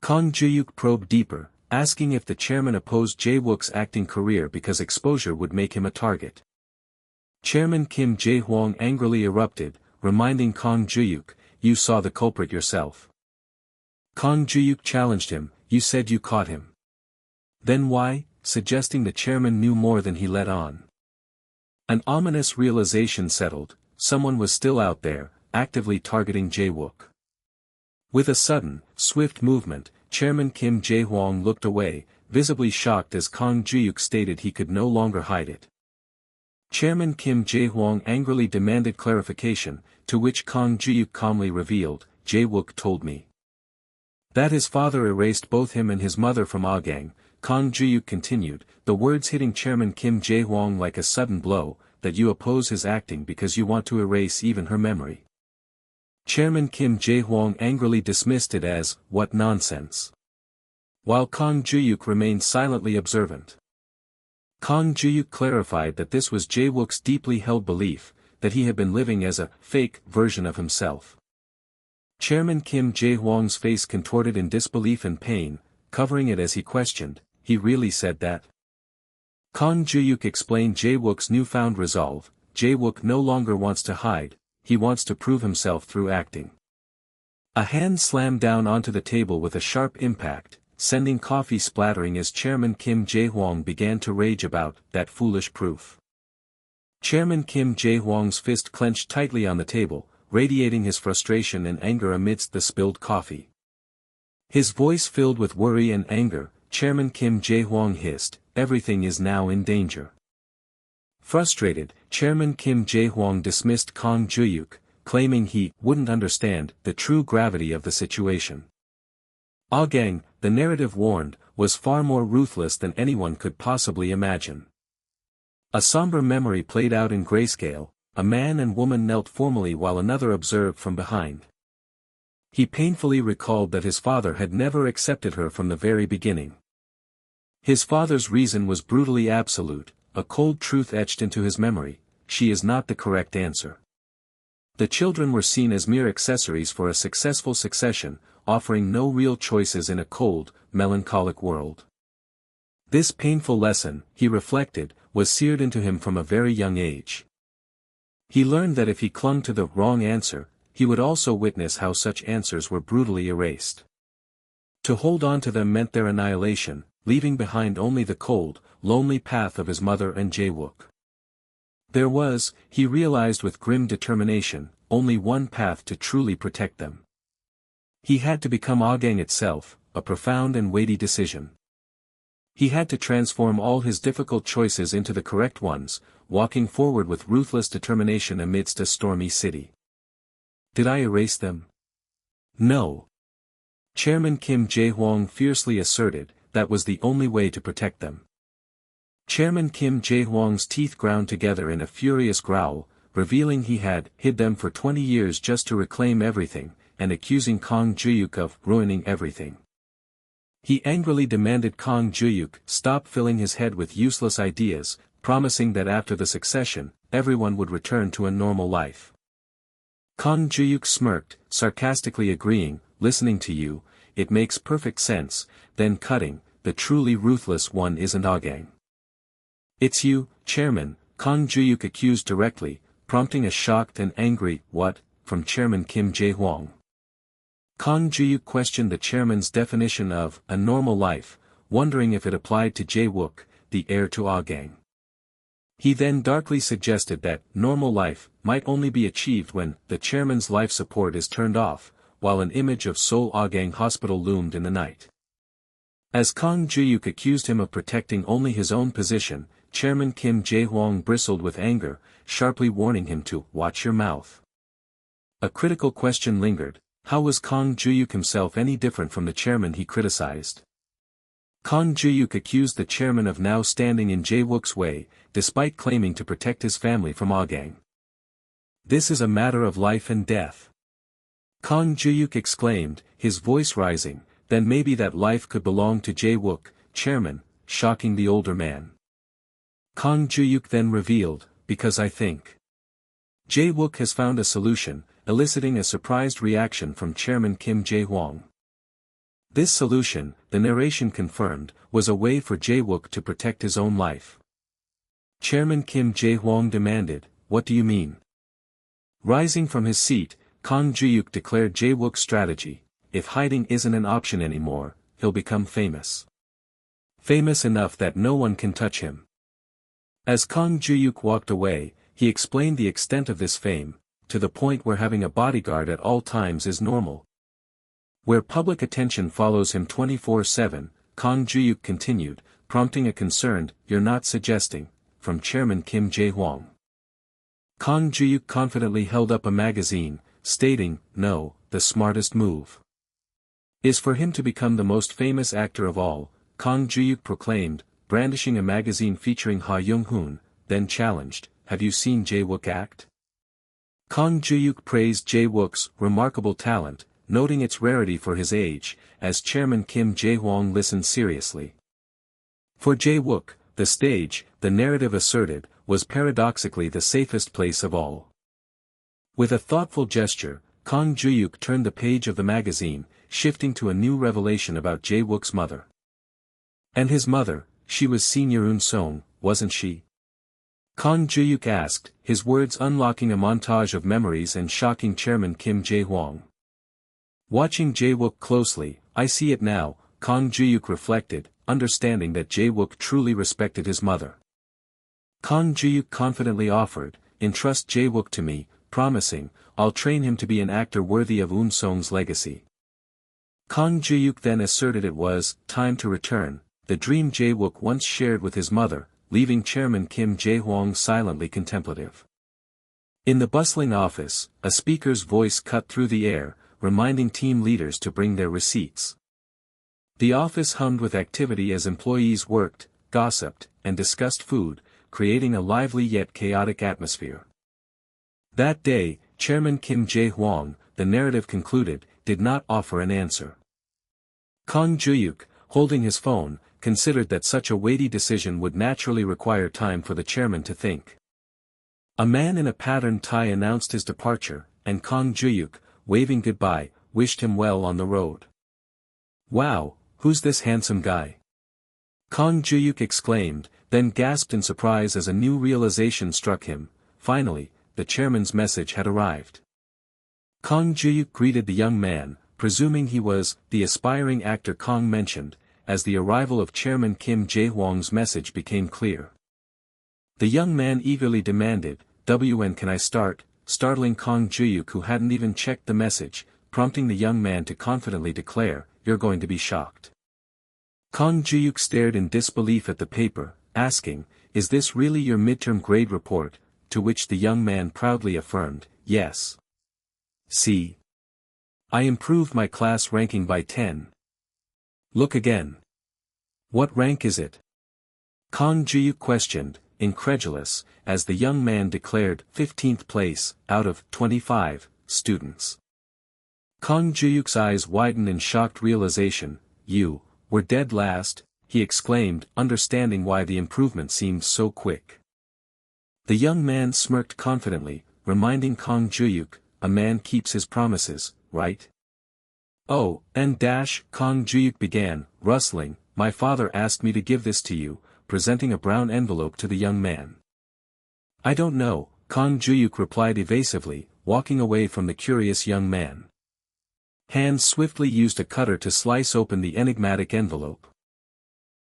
Kang Juhyuk probed deeper, asking if the chairman opposed Jae-wook's acting career because exposure would make him a target. Chairman Kim Jae-hwang angrily erupted, reminding Kang Juhyuk, "You saw the culprit yourself." Kang Juhyuk challenged him, "You said you caught him. Then why?" suggesting the chairman knew more than he let on. An ominous realization settled: someone was still out there, actively targeting Jae-wook. With a sudden, swift movement, Chairman Kim Jae-hwang looked away, visibly shocked as Kang Juhyuk stated he could no longer hide it. Chairman Kim Jae-hwang angrily demanded clarification, to which Kang Juhyuk calmly revealed, "Jae-wook told me that his father erased both him and his mother from Agang." Kang Juhyuk continued, the words hitting Chairman Kim Jae-hwang like a sudden blow, "that you oppose his acting because you want to erase even her memory." Chairman Kim Jae-hwang angrily dismissed it as, "What nonsense," while Kang Juhyuk remained silently observant. Kang Juhyuk clarified that this was Jae-wook's deeply held belief, that he had been living as a fake version of himself. Chairman Kim Jae-hwang's face contorted in disbelief and pain, covering it as he questioned, "He really said that?" Kang Juhyuk explained Jae-wook's newfound resolve: Jae-wook no longer wants to hide, he wants to prove himself through acting. A hand slammed down onto the table with a sharp impact, sending coffee splattering as Chairman Kim Jae-hwang began to rage about that foolish proof. Chairman Kim Jae-hwang's fist clenched tightly on the table, radiating his frustration and anger amidst the spilled coffee. His voice filled with worry and anger, Chairman Kim Jae-hwang hissed, "Everything is now in danger." Frustrated, Chairman Kim Jae-hwang dismissed Kang Juhyuk, claiming he wouldn't understand the true gravity of the situation. Agang, the narrative warned, was far more ruthless than anyone could possibly imagine. A somber memory played out in grayscale. A man and woman knelt formally while another observed from behind. He painfully recalled that his father had never accepted her from the very beginning. His father's reason was brutally absolute, a cold truth etched into his memory: she is not the correct answer. The children were seen as mere accessories for a successful succession, offering no real choices in a cold, melancholic world. This painful lesson, he reflected, was seared into him from a very young age. He learned that if he clung to the wrong answer, he would also witness how such answers were brutally erased. To hold on to them meant their annihilation, leaving behind only the cold, lonely path of his mother and Jae-wook. There was, he realized with grim determination, only one path to truly protect them. He had to become Agang itself, a profound and weighty decision. He had to transform all his difficult choices into the correct ones, walking forward with ruthless determination amidst a stormy city. Did I erase them? No. Chairman Kim Jae-hwang fiercely asserted, that was the only way to protect them. Chairman Kim Jae-hwang's teeth ground together in a furious growl, revealing he had hid them for 20 years just to reclaim everything, and accusing Kang Juhyuk of ruining everything. He angrily demanded Kang Juhyuk stop filling his head with useless ideas, promising that after the succession, everyone would return to a normal life. Kang Juhyuk smirked, sarcastically agreeing, listening to you, it makes perfect sense, then cutting, the truly ruthless one isn't Agang. It's you, Chairman, Kang Juhyuk accused directly, prompting a shocked and angry, what, from Chairman Kim Jae-hwang. Kang Juhyuk questioned the chairman's definition of a normal life, wondering if it applied to Jae-wook, the heir to Agang. He then darkly suggested that normal life might only be achieved when the chairman's life support is turned off, while an image of Seoul Agang Hospital loomed in the night. As Kang Juhyuk accused him of protecting only his own position, Chairman Kim Jae-hwang bristled with anger, sharply warning him to watch your mouth. A critical question lingered: how was Kang Juhyuk himself any different from the chairman he criticized? Kang Juhyuk accused the chairman of now standing in Jae-wook's way, despite claiming to protect his family from Agang. This is a matter of life and death. Kang Juhyuk exclaimed, his voice rising, then maybe that life could belong to Jae-wook, chairman, shocking the older man. Kang Juhyuk then revealed, because I think. Jae-wook has found a solution, eliciting a surprised reaction from Chairman Kim Jae-hwang. This solution, the narration confirmed, was a way for Jae-wook to protect his own life. Chairman Kim Jae-hwang demanded, what do you mean? Rising from his seat, Kang Juhyuk declared Jae-wook's strategy: if hiding isn't an option anymore, he'll become famous. Famous enough that no one can touch him. As Kang Juhyuk walked away, he explained the extent of this fame, to the point where having a bodyguard at all times is normal. Where public attention follows him 24/7, Kang Juhyuk continued, prompting a concerned, you're not suggesting, from Chairman Kim Jae-hwang. Kang Juhyuk confidently held up a magazine, stating, no, the smartest move is for him to become the most famous actor of all, Kang Juhyuk proclaimed, brandishing a magazine featuring Ha Young-hoon, then challenged, have you seen Jae-wook act? Kang Juhyuk praised Jae-wook's remarkable talent, noting its rarity for his age, as Chairman Kim Jae-hwang listened seriously. For Jae-wook, the stage, the narrative asserted, was paradoxically the safest place of all. With a thoughtful gesture, Kang Juhyuk turned the page of the magazine, shifting to a new revelation about Jae-wook's mother. And his mother, she was Senior Eun-song, wasn't she? Kang Juhyuk asked, his words unlocking a montage of memories and shocking Chairman Kim Jae-hwang. Watching Jae-wook closely, I see it now, Kang Juhyuk reflected, understanding that Jae-wook truly respected his mother. Kang Juhyuk confidently offered, entrust Jae-wook to me, promising, I'll train him to be an actor worthy of Eun-song's legacy. Kang Juhyuk then asserted it was time to return, the dream Jae-wook once shared with his mother, leaving Chairman Kim Jae-hwang silently contemplative. In the bustling office, a speaker's voice cut through the air, reminding team leaders to bring their receipts. The office hummed with activity as employees worked, gossiped, and discussed food, creating a lively yet chaotic atmosphere. That day, Chairman Kim Jae-hwang, the narrative concluded, did not offer an answer. Kang Juhyuk, holding his phone, considered that such a weighty decision would naturally require time for the chairman to think. A man in a patterned tie announced his departure, and Kang Juhyuk, waving goodbye, wished him well on the road. "Wow, who's this handsome guy?" Kang Juhyuk exclaimed, then gasped in surprise as a new realization struck him. Finally, the chairman's message had arrived. Kang Juhyuk greeted the young man, presuming he was the aspiring actor Kang mentioned, as the arrival of Chairman Kim Jae-hwang's message became clear. The young man eagerly demanded, "When can I start?" startling Kang Juhyuk, who hadn't even checked the message, prompting the young man to confidently declare, "You're going to be shocked." Kang Juhyuk stared in disbelief at the paper, asking, "Is this really your midterm grade report?" To which the young man proudly affirmed, "Yes. See. I improved my class ranking by 10. Look again." "What rank is it?" Kang Juhyuk questioned, incredulous, as the young man declared 15th place, out of 25 students. Kang Juhyuk's eyes widened in shocked realization. "You were dead last," he exclaimed, understanding why the improvement seemed so quick. The young man smirked confidently, reminding Kang Juhyuk, "A man keeps his promises, right?" "Oh, and Kang Juhyuk began, rustling, "My father asked me to give this to you," presenting a brown envelope to the young man. "I don't know," Kang Juhyuk replied evasively, walking away from the curious young man. Han swiftly used a cutter to slice open the enigmatic envelope.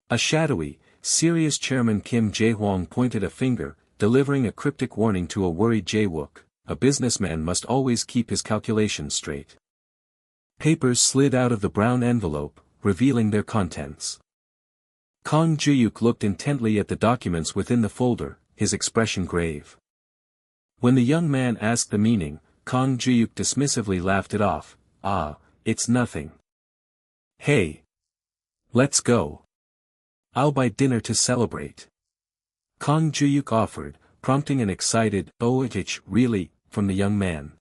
A shadowy, serious Chairman Kim Jae-hwang pointed a finger, delivering a cryptic warning to a worried Jae-wook: "A businessman must always keep his calculations straight." Papers slid out of the brown envelope, revealing their contents. Kang Juhyuk looked intently at the documents within the folder, his expression grave. When the young man asked the meaning, Kang Juhyuk dismissively laughed it off. "Ah, it's nothing. Hey. Let's go. I'll buy dinner to celebrate." Kang Juhyuk offered, prompting an excited, "Oh, it's really," from the young man.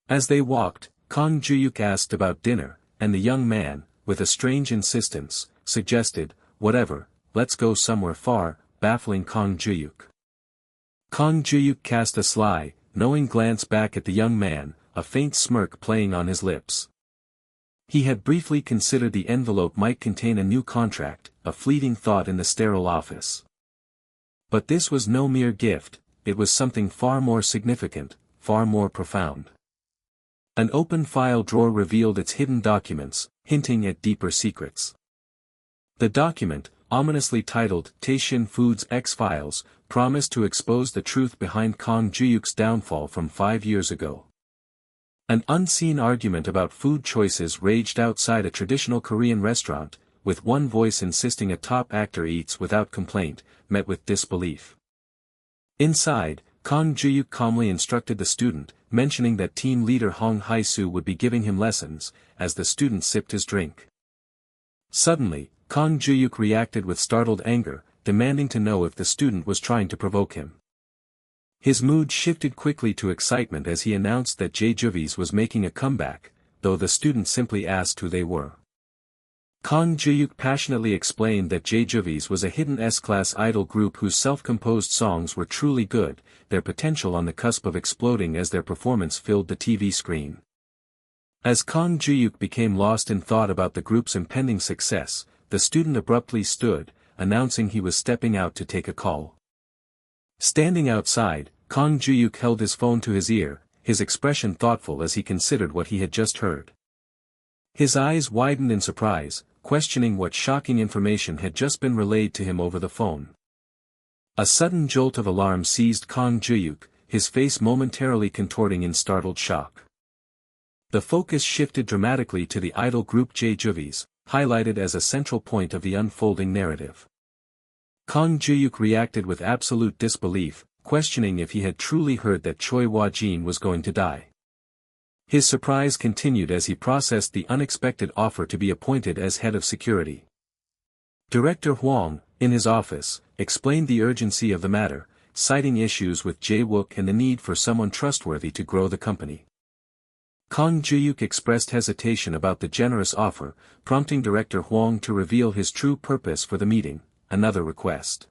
As they walked, Kang Juhyuk asked about dinner, and the young man, with a strange insistence, suggested, "Whatever, let's go somewhere far," baffling Kang Juhyuk. Kang Juhyuk cast a sly, knowing glance back at the young man, a faint smirk playing on his lips. He had briefly considered the envelope might contain a new contract, a fleeting thought in the sterile office. But this was no mere gift, it was something far more significant, far more profound. An open file drawer revealed its hidden documents, hinting at deeper secrets. The document, ominously titled Taishin Foods X-Files, promised to expose the truth behind Kang Juhyuk's downfall from 5 years ago. An unseen argument about food choices raged outside a traditional Korean restaurant, with one voice insisting a top actor eats without complaint, met with disbelief. Inside, Kang Juhyuk calmly instructed the student, mentioning that team leader Hong Hae-soo would be giving him lessons, as the student sipped his drink. Suddenly, Kang Juhyuk reacted with startled anger, demanding to know if the student was trying to provoke him. His mood shifted quickly to excitement as he announced that Jae was making a comeback, though the student simply asked who they were. Kang Juhyuk passionately explained that Jae was a hidden S-class idol group whose self-composed songs were truly good, their potential on the cusp of exploding as their performance filled the TV screen. As Kang Juhyuk became lost in thought about the group's impending success, the student abruptly stood, announcing he was stepping out to take a call. Standing outside, Kang Juhyuk held his phone to his ear, his expression thoughtful as he considered what he had just heard. His eyes widened in surprise, questioning what shocking information had just been relayed to him over the phone. A sudden jolt of alarm seized Kang Juhyuk, his face momentarily contorting in startled shock. The focus shifted dramatically to the idol group Jae, highlighted as a central point of the unfolding narrative. Kang Juhyuk reacted with absolute disbelief, questioning if he had truly heard that Choi Woo-jin was going to die. His surprise continued as he processed the unexpected offer to be appointed as head of security. Director Huang, in his office, explained the urgency of the matter, citing issues with Jae-wook and the need for someone trustworthy to grow the company. Kang Juhyuk expressed hesitation about the generous offer, prompting Director Huang to reveal his true purpose for the meeting, another request.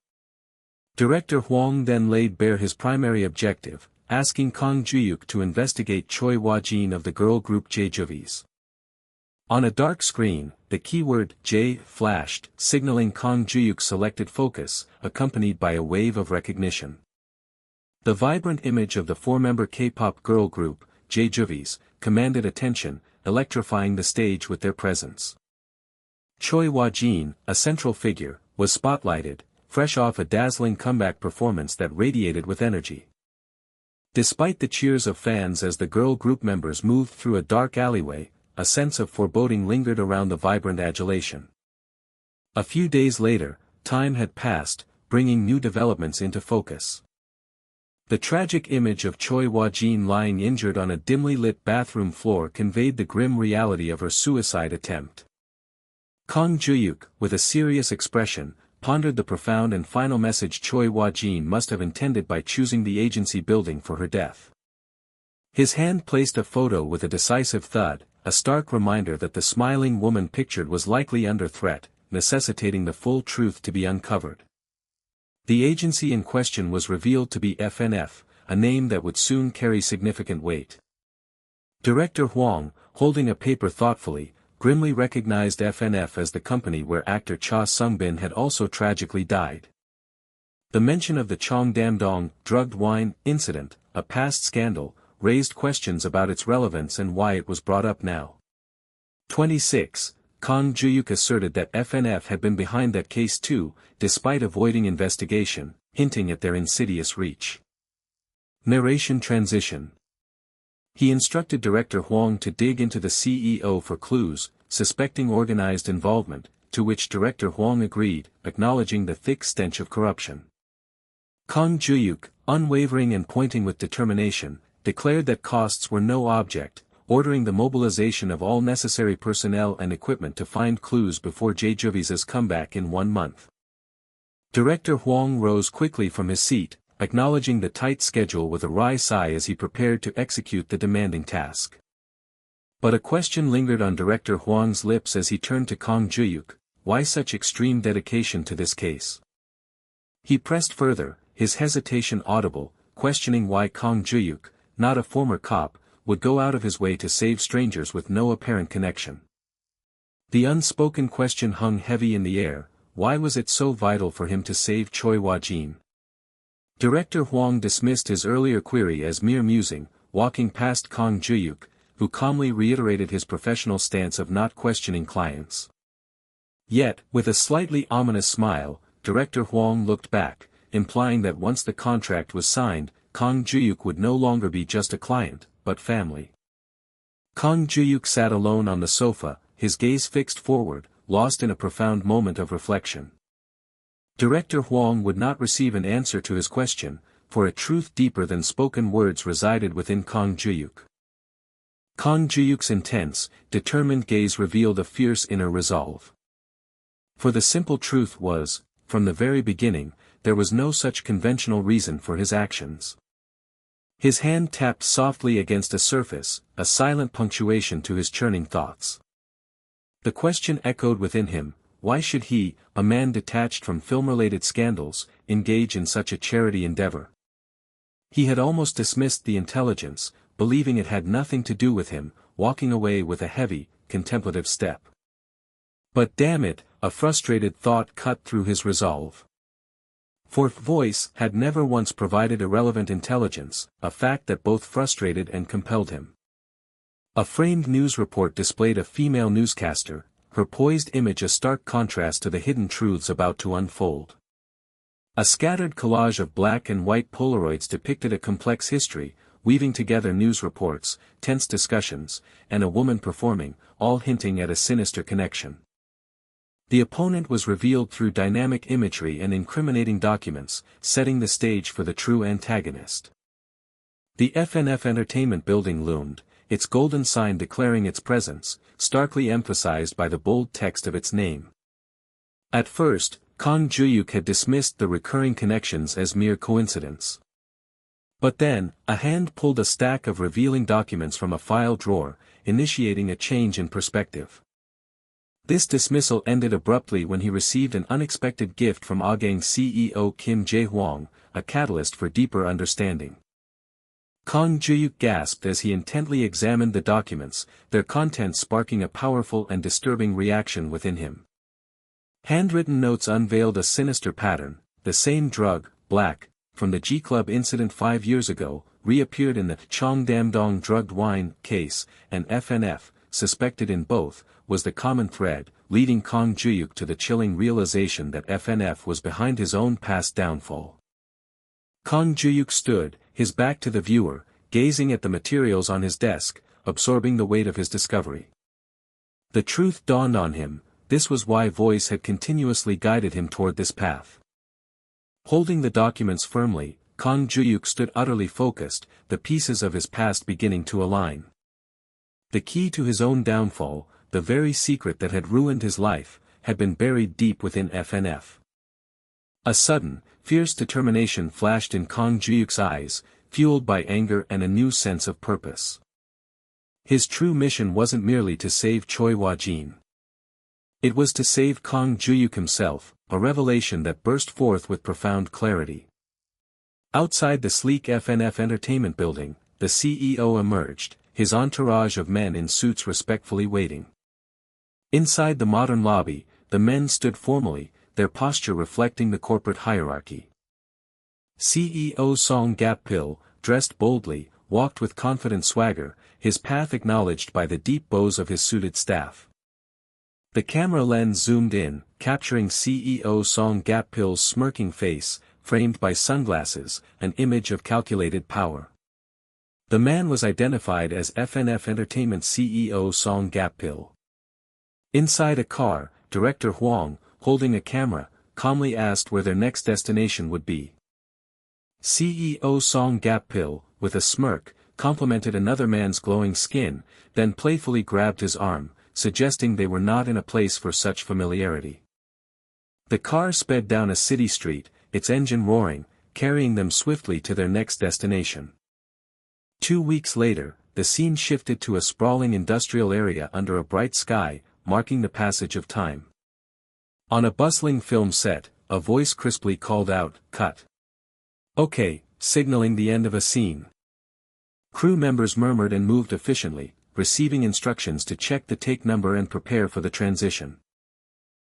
Director Huang then laid bare his primary objective, asking Kang Juhyuk to investigate Choi Wha-jin of the girl group Jae. On a dark screen, the keyword J flashed, signaling Kang Juhyuk's selected focus, accompanied by a wave of recognition. The vibrant image of the four-member K-pop girl group, Jae, commanded attention, electrifying the stage with their presence. Choi Wha-jin, a central figure, was spotlighted, fresh off a dazzling comeback performance that radiated with energy. Despite the cheers of fans as the girl group members moved through a dark alleyway, a sense of foreboding lingered around the vibrant adulation. A few days later, time had passed, bringing new developments into focus. The tragic image of Choi Wha-jin lying injured on a dimly lit bathroom floor conveyed the grim reality of her suicide attempt. Kang Juhyuk, with a serious expression, pondered the profound and final message Choi Wha-jin must have intended by choosing the agency building for her death. His hand placed a photo with a decisive thud, a stark reminder that the smiling woman pictured was likely under threat, necessitating the full truth to be uncovered. The agency in question was revealed to be FNF, a name that would soon carry significant weight. Director Huang, holding a paper thoughtfully, grimly recognized FNF as the company where actor Cha Sung-bin had also tragically died. The mention of the Cheongdam-dong drugged wine incident, a past scandal, raised questions about its relevance and why it was brought up now. 26. Kang Juhyuk asserted that FNF had been behind that case too, despite avoiding investigation, hinting at their insidious reach. Narration transition. He instructed Director Huang to dig into the CEO for clues, suspecting organized involvement, to which Director Huang agreed, acknowledging the thick stench of corruption. Kang Juhyuk, unwavering and pointing with determination, declared that costs were no object, ordering the mobilization of all necessary personnel and equipment to find clues before Jae-juvi's comeback in 1 month. Director Huang rose quickly from his seat, acknowledging the tight schedule with a wry sigh as he prepared to execute the demanding task. But a question lingered on Director Huang's lips as he turned to Kang Juhyuk: why such extreme dedication to this case? He pressed further, his hesitation audible, questioning why Kang Juhyuk, not a former cop, would go out of his way to save strangers with no apparent connection. The unspoken question hung heavy in the air: why was it so vital for him to save Choi Wha-jin? Director Huang dismissed his earlier query as mere musing, walking past Kang Juhyuk, who calmly reiterated his professional stance of not questioning clients. Yet, with a slightly ominous smile, Director Huang looked back, implying that once the contract was signed, Kang Juhyuk would no longer be just a client, but family. Kang Juhyuk sat alone on the sofa, his gaze fixed forward, lost in a profound moment of reflection. Director Huang would not receive an answer to his question, for a truth deeper than spoken words resided within Kang Juhyuk. Kang Juhyuk's intense, determined gaze revealed a fierce inner resolve. For the simple truth was, from the very beginning, there was no such conventional reason for his actions. His hand tapped softly against a surface, a silent punctuation to his churning thoughts. The question echoed within him: why should he, a man detached from film-related scandals, engage in such a charity endeavor? He had almost dismissed the intelligence, believing it had nothing to do with him, walking away with a heavy, contemplative step. But damn it, a frustrated thought cut through his resolve. Fourth Voice had never once provided irrelevant intelligence, a fact that both frustrated and compelled him. A framed news report displayed a female newscaster, her poised image a stark contrast to the hidden truths about to unfold. A scattered collage of black and white Polaroids depicted a complex history, weaving together news reports, tense discussions, and a woman performing, all hinting at a sinister connection. The opponent was revealed through dynamic imagery and incriminating documents, setting the stage for the true antagonist. The FNF Entertainment building loomed, its golden sign declaring its presence, starkly emphasized by the bold text of its name. At first, Kang Juhyuk had dismissed the recurring connections as mere coincidence. But then, a hand pulled a stack of revealing documents from a file drawer, initiating a change in perspective. This dismissal ended abruptly when he received an unexpected gift from Agang's CEO Kim Jae-hwang, a catalyst for deeper understanding. Kang Juhyuk gasped as he intently examined the documents, their contents sparking a powerful and disturbing reaction within him. Handwritten notes unveiled a sinister pattern: the same drug, black, from the G-Club incident 5 years ago, reappeared in the Cheongdam-dong drugged wine case, and FNF, suspected in both, was the common thread, leading Kang Juhyuk to the chilling realization that FNF was behind his own past downfall. Kang Juhyuk stood, his back to the viewer, gazing at the materials on his desk, absorbing the weight of his discovery. The truth dawned on him: this was why voice had continuously guided him toward this path. Holding the documents firmly, Kang Juhyuk stood utterly focused, the pieces of his past beginning to align. The key to his own downfall, the very secret that had ruined his life, had been buried deep within FNF. A sudden, fierce determination flashed in Kang Juhyuk's eyes, fueled by anger and a new sense of purpose. His true mission wasn't merely to save Choi Wha-jin. It was to save Kang Juhyuk himself, a revelation that burst forth with profound clarity. Outside the sleek FNF entertainment building, the CEO emerged, his entourage of men in suits respectfully waiting. Inside the modern lobby, the men stood formally, their posture reflecting the corporate hierarchy. CEO Song Gap-pil, dressed boldly, walked with confident swagger, his path acknowledged by the deep bows of his suited staff. The camera lens zoomed in, capturing CEO Song Gap-pil's smirking face, framed by sunglasses, an image of calculated power. The man was identified as FNF Entertainment CEO Song Gap-pil. Inside a car, Director Hwang, holding a camera, calmly asked where their next destination would be. CEO Song Gap-pil, with a smirk, complimented another man's glowing skin, then playfully grabbed his arm, suggesting they were not in a place for such familiarity. The car sped down a city street, its engine roaring, carrying them swiftly to their next destination. 2 weeks later, the scene shifted to a sprawling industrial area under a bright sky, marking the passage of time. On a bustling film set, a voice crisply called out, "Cut." "Okay," signaling the end of a scene. Crew members murmured and moved efficiently, receiving instructions to check the take number and prepare for the transition.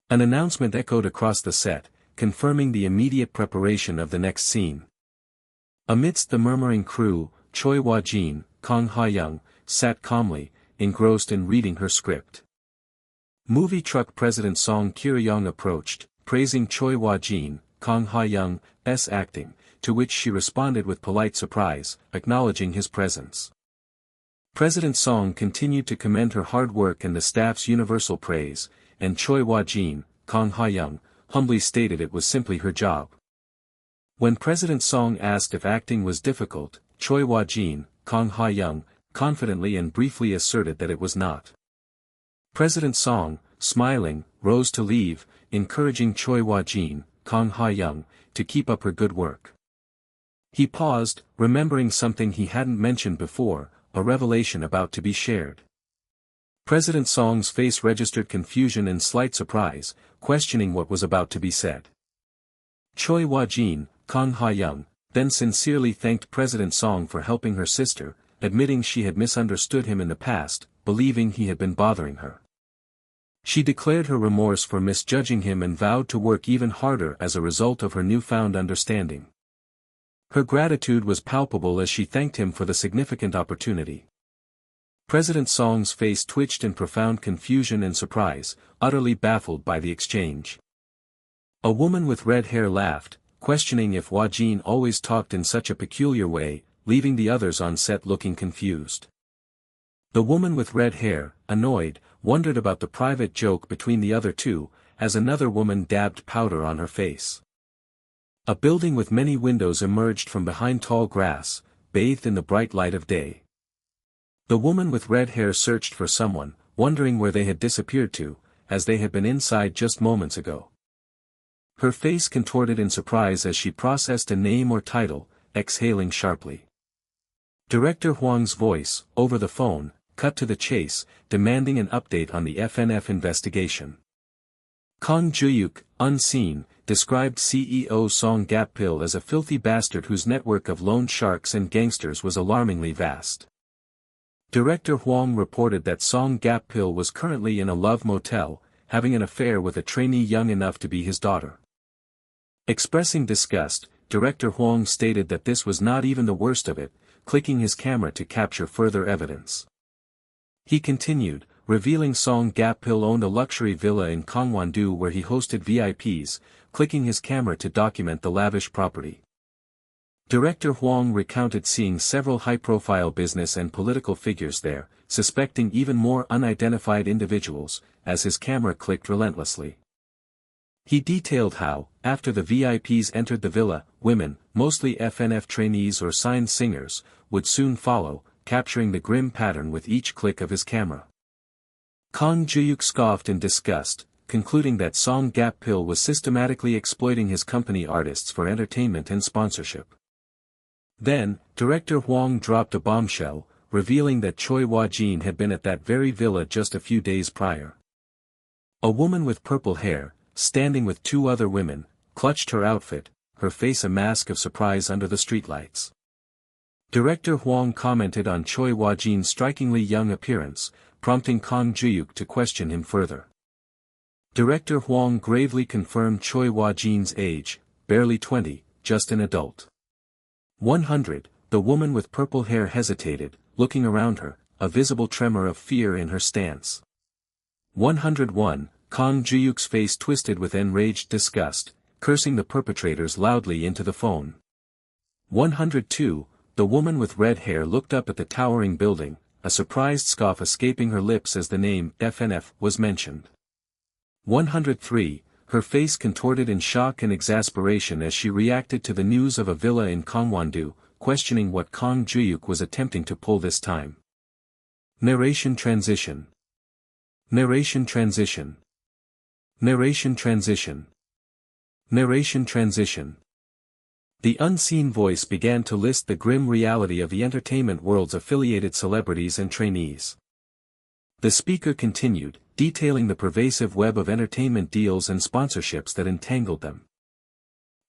An announcement echoed across the set, confirming the immediate preparation of the next scene. Amidst the murmuring crew, Choi Wha-jin, Kang Ha-young, sat calmly, engrossed in reading her script. Movie truck president Song Kye-ryong approached, praising Choi Wha-jin, Kang Ha-young's acting, to which she responded with polite surprise, acknowledging his presence. President Song continued to commend her hard work and the staff's universal praise, and Choi Wha-jin, Kang Ha-young, humbly stated it was simply her job. When President Song asked if acting was difficult, Choi Wha-jin, Kang Ha-young, confidently and briefly asserted that it was not. President Song, smiling, rose to leave, encouraging Choi Wha-jin, Kang Ha-young, to keep up her good work. He paused, remembering something he hadn't mentioned before, a revelation about to be shared. President Song's face registered confusion and slight surprise, questioning what was about to be said. Choi Wha-jin, Kang Ha-young, then sincerely thanked President Song for helping her sister, admitting she had misunderstood him in the past, believing he had been bothering her. She declared her remorse for misjudging him and vowed to work even harder as a result of her newfound understanding. Her gratitude was palpable as she thanked him for the significant opportunity. President Song's face twitched in profound confusion and surprise, utterly baffled by the exchange. A woman with red hair laughed, questioning if Wha-jin always talked in such a peculiar way, leaving the others on set looking confused. The woman with red hair, annoyed, wondered about the private joke between the other two, as another woman dabbed powder on her face. A building with many windows emerged from behind tall grass, bathed in the bright light of day. The woman with red hair searched for someone, wondering where they had disappeared to, as they had been inside just moments ago. Her face contorted in surprise as she processed a name or title, exhaling sharply. Director Huang's voice, over the phone, cut to the chase, demanding an update on the FNF investigation. Kang Juhyuk, unseen, described CEO Song Gap-pil as a filthy bastard whose network of loan sharks and gangsters was alarmingly vast. Director Huang reported that Song Gap-pil was currently in a love motel, having an affair with a trainee young enough to be his daughter. Expressing disgust, Director Huang stated that this was not even the worst of it, clicking his camera to capture further evidence. He continued, revealing Song Gap-pil owned a luxury villa in Gangwon-do where he hosted VIPs, clicking his camera to document the lavish property. Director Huang recounted seeing several high-profile business and political figures there, suspecting even more unidentified individuals, as his camera clicked relentlessly. He detailed how, after the VIPs entered the villa, women, mostly FNF trainees or signed singers, would soon follow, capturing the grim pattern with each click of his camera. Kang Juhyuk scoffed in disgust, concluding that Song Gap-pil was systematically exploiting his company artists for entertainment and sponsorship. Then, Director Huang dropped a bombshell, revealing that Choi Woo-jin had been at that very villa just a few days prior. A woman with purple hair, standing with two other women, clutched her outfit, her face a mask of surprise under the streetlights. Director Huang commented on Choi Woo-jin's strikingly young appearance, prompting Kang Juhyuk to question him further. Director Huang gravely confirmed Choi Woo-jin's age, barely 20, just an adult. 100, the woman with purple hair hesitated, looking around her, a visible tremor of fear in her stance. 101, Kang Juhyuk's face twisted with enraged disgust, cursing the perpetrators loudly into the phone. 102, the woman with red hair looked up at the towering building, a surprised scoff escaping her lips as the name FNF was mentioned. 103, her face contorted in shock and exasperation as she reacted to the news of a villa in Gangwon-do, questioning what Kang Juhyuk was attempting to pull this time. Narration transition. Narration transition. Narration transition. Narration transition. The unseen voice began to list the grim reality of the entertainment world's affiliated celebrities and trainees. The speaker continued, detailing the pervasive web of entertainment deals and sponsorships that entangled them.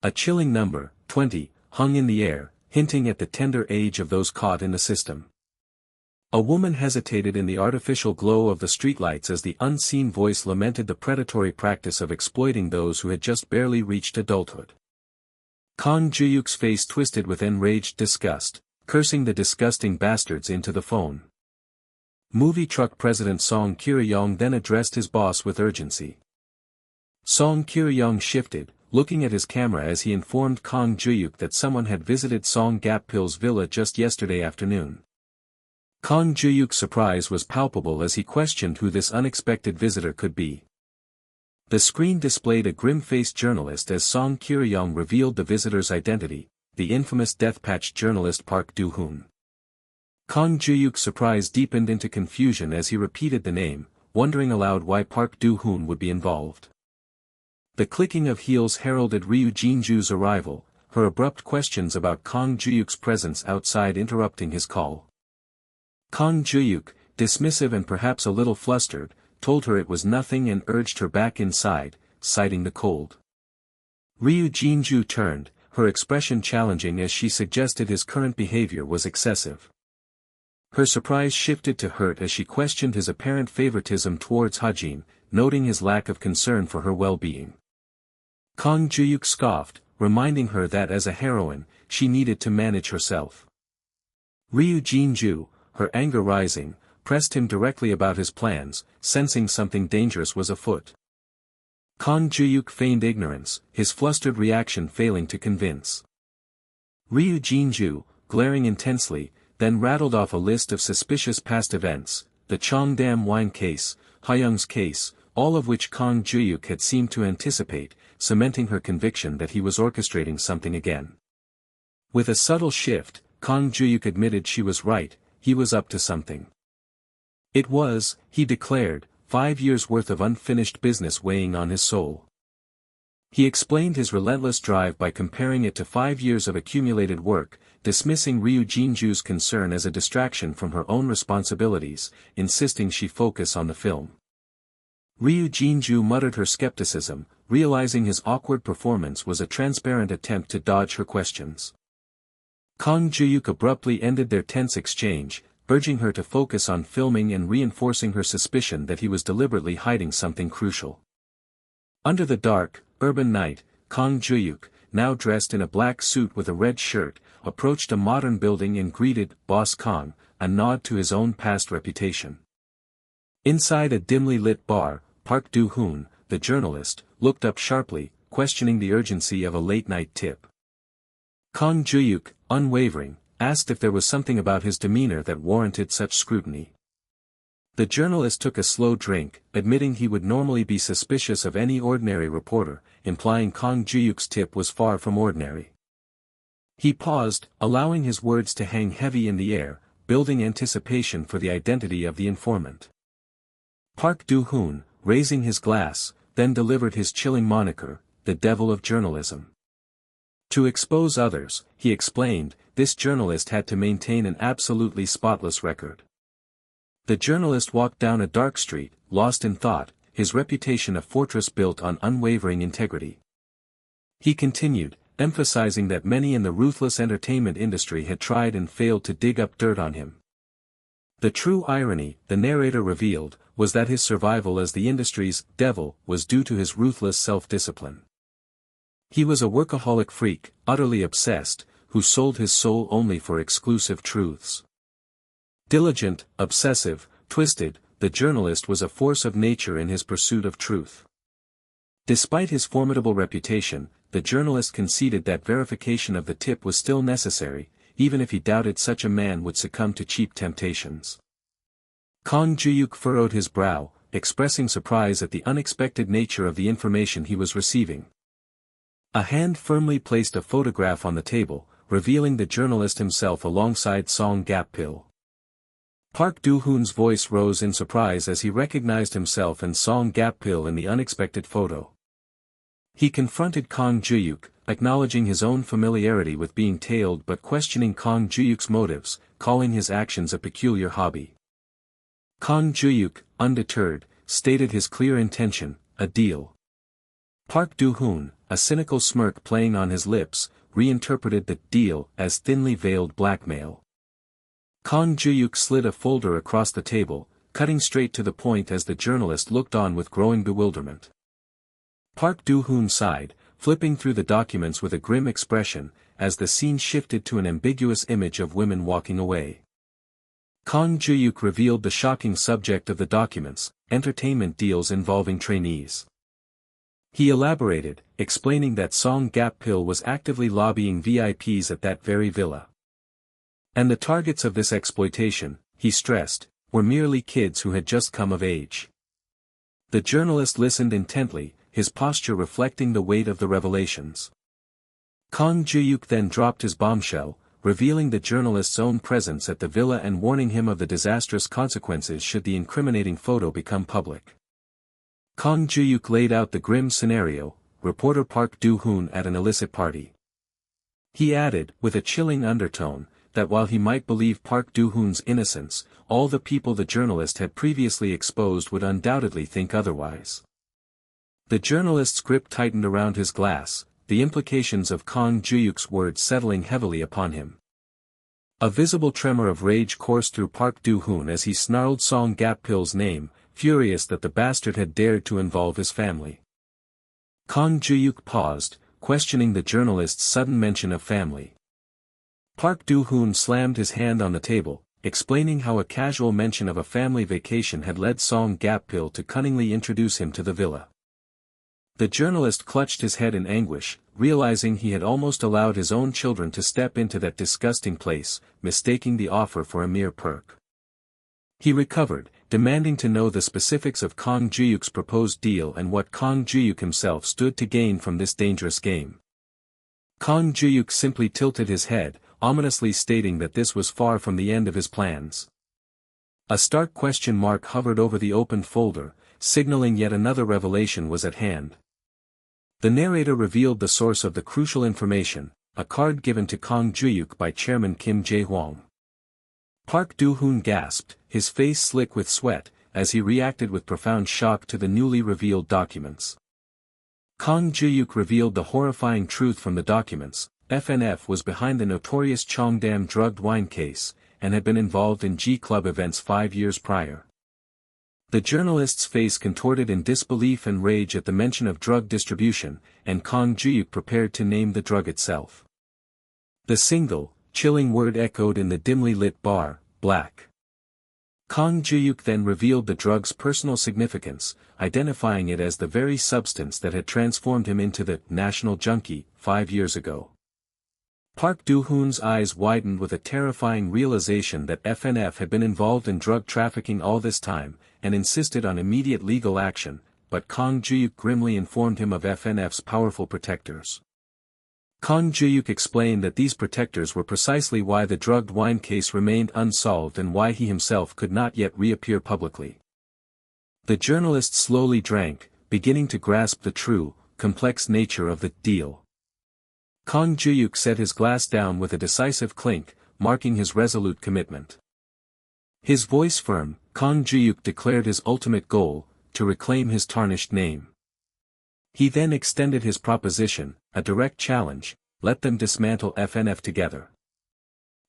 A chilling number, 20, hung in the air, hinting at the tender age of those caught in the system. A woman hesitated in the artificial glow of the streetlights as the unseen voice lamented the predatory practice of exploiting those who had just barely reached adulthood. Kang Juhyuk's face twisted with enraged disgust, cursing the disgusting bastards into the phone. Movie truck president Song Kye-ryong then addressed his boss with urgency. Song Kye-ryong shifted, looking at his camera as he informed Kang Juhyuk that someone had visited Song Gap-pil's villa just yesterday afternoon. Kang Juhyuk's surprise was palpable as he questioned who this unexpected visitor could be. The screen displayed a grim-faced journalist as Song Kye-ryong revealed the visitor's identity, the infamous death-patch journalist Park Do-hoon. Kang Juhyuk's surprise deepened into confusion as he repeated the name, wondering aloud why Park Do-hoon would be involved. The clicking of heels heralded Ryu Jinju's arrival, her abrupt questions about Kang Juhyuk's presence outside interrupting his call. Kang Juhyuk, dismissive and perhaps a little flustered, told her it was nothing and urged her back inside, citing the cold. Ryu Jinju turned, her expression challenging as she suggested his current behavior was excessive. Her surprise shifted to hurt as she questioned his apparent favoritism towards Hajin, noting his lack of concern for her well-being. Kang Juhyuk scoffed, reminding her that as a heroine, she needed to manage herself. Ryu Jinju, her anger rising, pressed him directly about his plans, sensing something dangerous was afoot. Kang Juhyuk feigned ignorance, his flustered reaction failing to convince. Ryu Jinju, glaring intensely, then rattled off a list of suspicious past events, the Cheongdam wine case, Hayoung's case, all of which Kang Juhyuk had seemed to anticipate, cementing her conviction that he was orchestrating something again. With a subtle shift, Kang Juhyuk admitted she was right, he was up to something. It was, he declared, 5 years' worth of unfinished business weighing on his soul. He explained his relentless drive by comparing it to 5 years of accumulated work, dismissing Ryu Jinju's concern as a distraction from her own responsibilities, insisting she focus on the film. Ryu Jinju muttered her skepticism, realizing his awkward performance was a transparent attempt to dodge her questions. Kang Juhyuk abruptly ended their tense exchange, urging her to focus on filming and reinforcing her suspicion that he was deliberately hiding something crucial. Under the dark, urban night, Kang Juhyuk, now dressed in a black suit with a red shirt, approached a modern building and greeted Boss Kang, a nod to his own past reputation. Inside a dimly lit bar, Park Do-hoon, the journalist, looked up sharply, questioning the urgency of a late-night tip. Kang Juhyuk, unwavering, asked if there was something about his demeanor that warranted such scrutiny. The journalist took a slow drink, admitting he would normally be suspicious of any ordinary reporter, implying Kang Juhyuk's tip was far from ordinary. He paused, allowing his words to hang heavy in the air, building anticipation for the identity of the informant. Park Do-hoon, raising his glass, then delivered his chilling moniker, the devil of journalism. To expose others, he explained, this journalist had to maintain an absolutely spotless record. The journalist walked down a dark street, lost in thought, his reputation a fortress built on unwavering integrity. He continued, emphasizing that many in the ruthless entertainment industry had tried and failed to dig up dirt on him. The true irony, the narrator revealed, was that his survival as the industry's devil was due to his ruthless self-discipline. He was a workaholic freak, utterly obsessed, who sold his soul only for exclusive truths. Diligent, obsessive, twisted, the journalist was a force of nature in his pursuit of truth. Despite his formidable reputation, the journalist conceded that verification of the tip was still necessary, even if he doubted such a man would succumb to cheap temptations. Kang Juhyuk furrowed his brow, expressing surprise at the unexpected nature of the information he was receiving. A hand firmly placed a photograph on the table, revealing the journalist himself alongside Song Gap-pil. Park Do-hoon's voice rose in surprise as he recognized himself and Song Gap-pil in the unexpected photo. He confronted Kang Juhyuk, acknowledging his own familiarity with being tailed but questioning Kang Juhyuk's motives, calling his actions a peculiar hobby. Kang Juhyuk, undeterred, stated his clear intention, a deal. Park Do-hoon, a cynical smirk playing on his lips, reinterpreted the deal as thinly veiled blackmail. Kang Juhyuk slid a folder across the table, cutting straight to the point as the journalist looked on with growing bewilderment. Park Do-hoon sighed, flipping through the documents with a grim expression, as the scene shifted to an ambiguous image of women walking away. Kang Juhyuk revealed the shocking subject of the documents, entertainment deals involving trainees. He elaborated, explaining that Song Gap-pil was actively lobbying VIPs at that very villa. And the targets of this exploitation, he stressed, were merely kids who had just come of age. The journalist listened intently, his posture reflecting the weight of the revelations. Kang Juhyuk then dropped his bombshell, revealing the journalist's own presence at the villa and warning him of the disastrous consequences should the incriminating photo become public. Kang Juhyuk laid out the grim scenario, reporter Park Do-hoon at an illicit party. He added, with a chilling undertone, that while he might believe Park Do-hoon's innocence, all the people the journalist had previously exposed would undoubtedly think otherwise. The journalist's grip tightened around his glass, the implications of Kang Juhyuk's words settling heavily upon him. A visible tremor of rage coursed through Park Do-hoon as he snarled Song Gap-pil's name, furious that the bastard had dared to involve his family. Kang Juhyuk paused, questioning the journalist's sudden mention of family. Park Do-hoon slammed his hand on the table, explaining how a casual mention of a family vacation had led Song Gap-pil to cunningly introduce him to the villa. The journalist clutched his head in anguish, realizing he had almost allowed his own children to step into that disgusting place, mistaking the offer for a mere perk. He recovered, demanding to know the specifics of Kang Juhyuk's proposed deal and what Kang Juhyuk himself stood to gain from this dangerous game. Kang Juhyuk simply tilted his head, ominously stating that this was far from the end of his plans. A stark question mark hovered over the opened folder, signaling yet another revelation was at hand. The narrator revealed the source of the crucial information, a card given to Kang Juhyuk by Chairman Kim Jae-hwang. Park Do-hoon gasped, his face slick with sweat, as he reacted with profound shock to the newly revealed documents. Kang Juhyuk revealed the horrifying truth from the documents. FNF was behind the notorious Cheongdam drugged wine case, and had been involved in G-Club events 5 years prior. The journalist's face contorted in disbelief and rage at the mention of drug distribution, and Kang Juhyuk prepared to name the drug itself. The single, chilling word echoed in the dimly lit bar, black. Kang Juhyuk then revealed the drug's personal significance, identifying it as the very substance that had transformed him into the national junkie 5 years ago. Park Do-hoon's eyes widened with a terrifying realization that FNF had been involved in drug trafficking all this time, and insisted on immediate legal action, but Kang Juhyuk grimly informed him of FNF's powerful protectors. Kang Juhyuk explained that these protectors were precisely why the drugged wine case remained unsolved and why he himself could not yet reappear publicly. The journalist slowly drank, beginning to grasp the true, complex nature of the deal. Kang Juhyuk set his glass down with a decisive clink, marking his resolute commitment. His voice firm, Kang Juhyuk declared his ultimate goal, to reclaim his tarnished name. He then extended his proposition, a direct challenge: let them dismantle FNF together.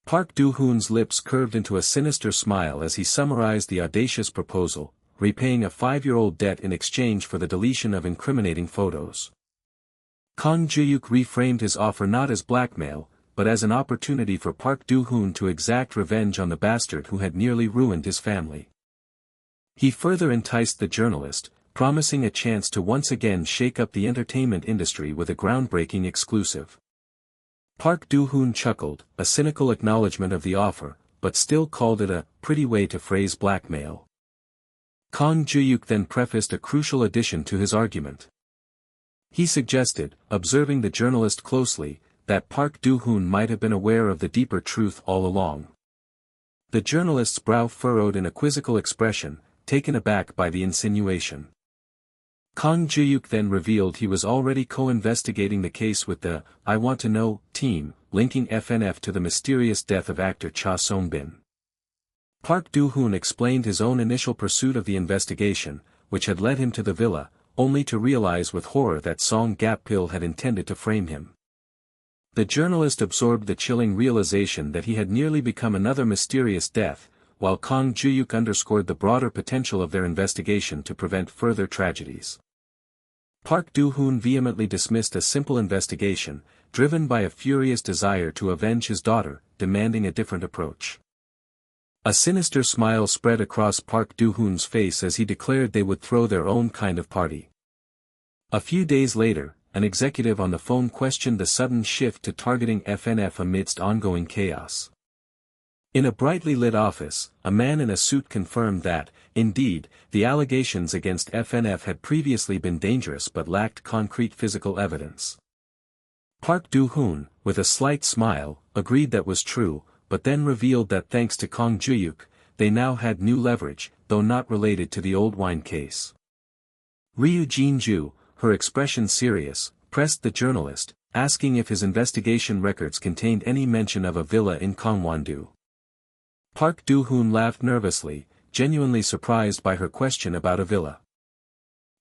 Park Do-hoon's lips curved into a sinister smile as he summarized the audacious proposal, repaying a 5-year-old debt in exchange for the deletion of incriminating photos. Kang Juhyuk reframed his offer not as blackmail, but as an opportunity for Park Do-hoon to exact revenge on the bastard who had nearly ruined his family. He further enticed the journalist, promising a chance to once again shake up the entertainment industry with a groundbreaking exclusive. Park Do-hoon chuckled, a cynical acknowledgement of the offer, but still called it a pretty way to phrase blackmail. Kang Juhyuk then prefaced a crucial addition to his argument. He suggested, observing the journalist closely, that Park Do-hoon might have been aware of the deeper truth all along. The journalist's brow furrowed in a quizzical expression, taken aback by the insinuation. Kang Juhyuk then revealed he was already co-investigating the case with the I Want to Know team, linking FNF to the mysterious death of actor Cha Song-bin. Park Do-hoon explained his own initial pursuit of the investigation, which had led him to the villa, only to realize with horror that Song Gap-pil had intended to frame him. The journalist absorbed the chilling realization that he had nearly become another mysterious death, while Kang Juhyuk underscored the broader potential of their investigation to prevent further tragedies. Park Do-hoon vehemently dismissed a simple investigation, driven by a furious desire to avenge his daughter, demanding a different approach. A sinister smile spread across Park Do-hoon's face as he declared they would throw their own kind of party. A few days later, an executive on the phone questioned the sudden shift to targeting FNF amidst ongoing chaos. In a brightly lit office, a man in a suit confirmed that, indeed, the allegations against FNF had previously been dangerous but lacked concrete physical evidence. Park Do-hoon, with a slight smile, agreed that was true, but then revealed that thanks to Kang Juhyuk, they now had new leverage, though not related to the old wine case. Ryu Jin-ju, her expression serious, pressed the journalist, asking if his investigation records contained any mention of a villa in Gangwon-do. Park Do-hoon laughed nervously, genuinely surprised by her question about a villa.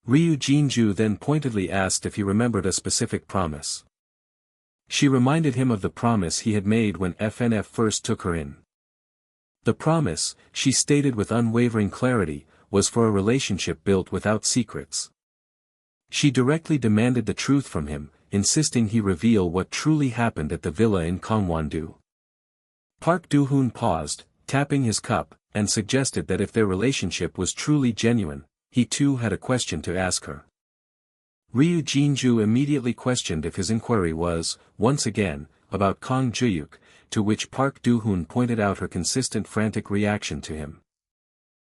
Ryu Jin-ju then pointedly asked if he remembered a specific promise. She reminded him of the promise he had made when FNF first took her in. The promise, she stated with unwavering clarity, was for a relationship built without secrets. She directly demanded the truth from him, insisting he reveal what truly happened at the villa in Gangwon-do. Park Do-hoon paused, tapping his cup, and suggested that if their relationship was truly genuine, he too had a question to ask her. Ryu Jin-ju immediately questioned if his inquiry was, once again, about Kang Juhyuk, to which Park Do-hoon pointed out her consistent frantic reaction to him.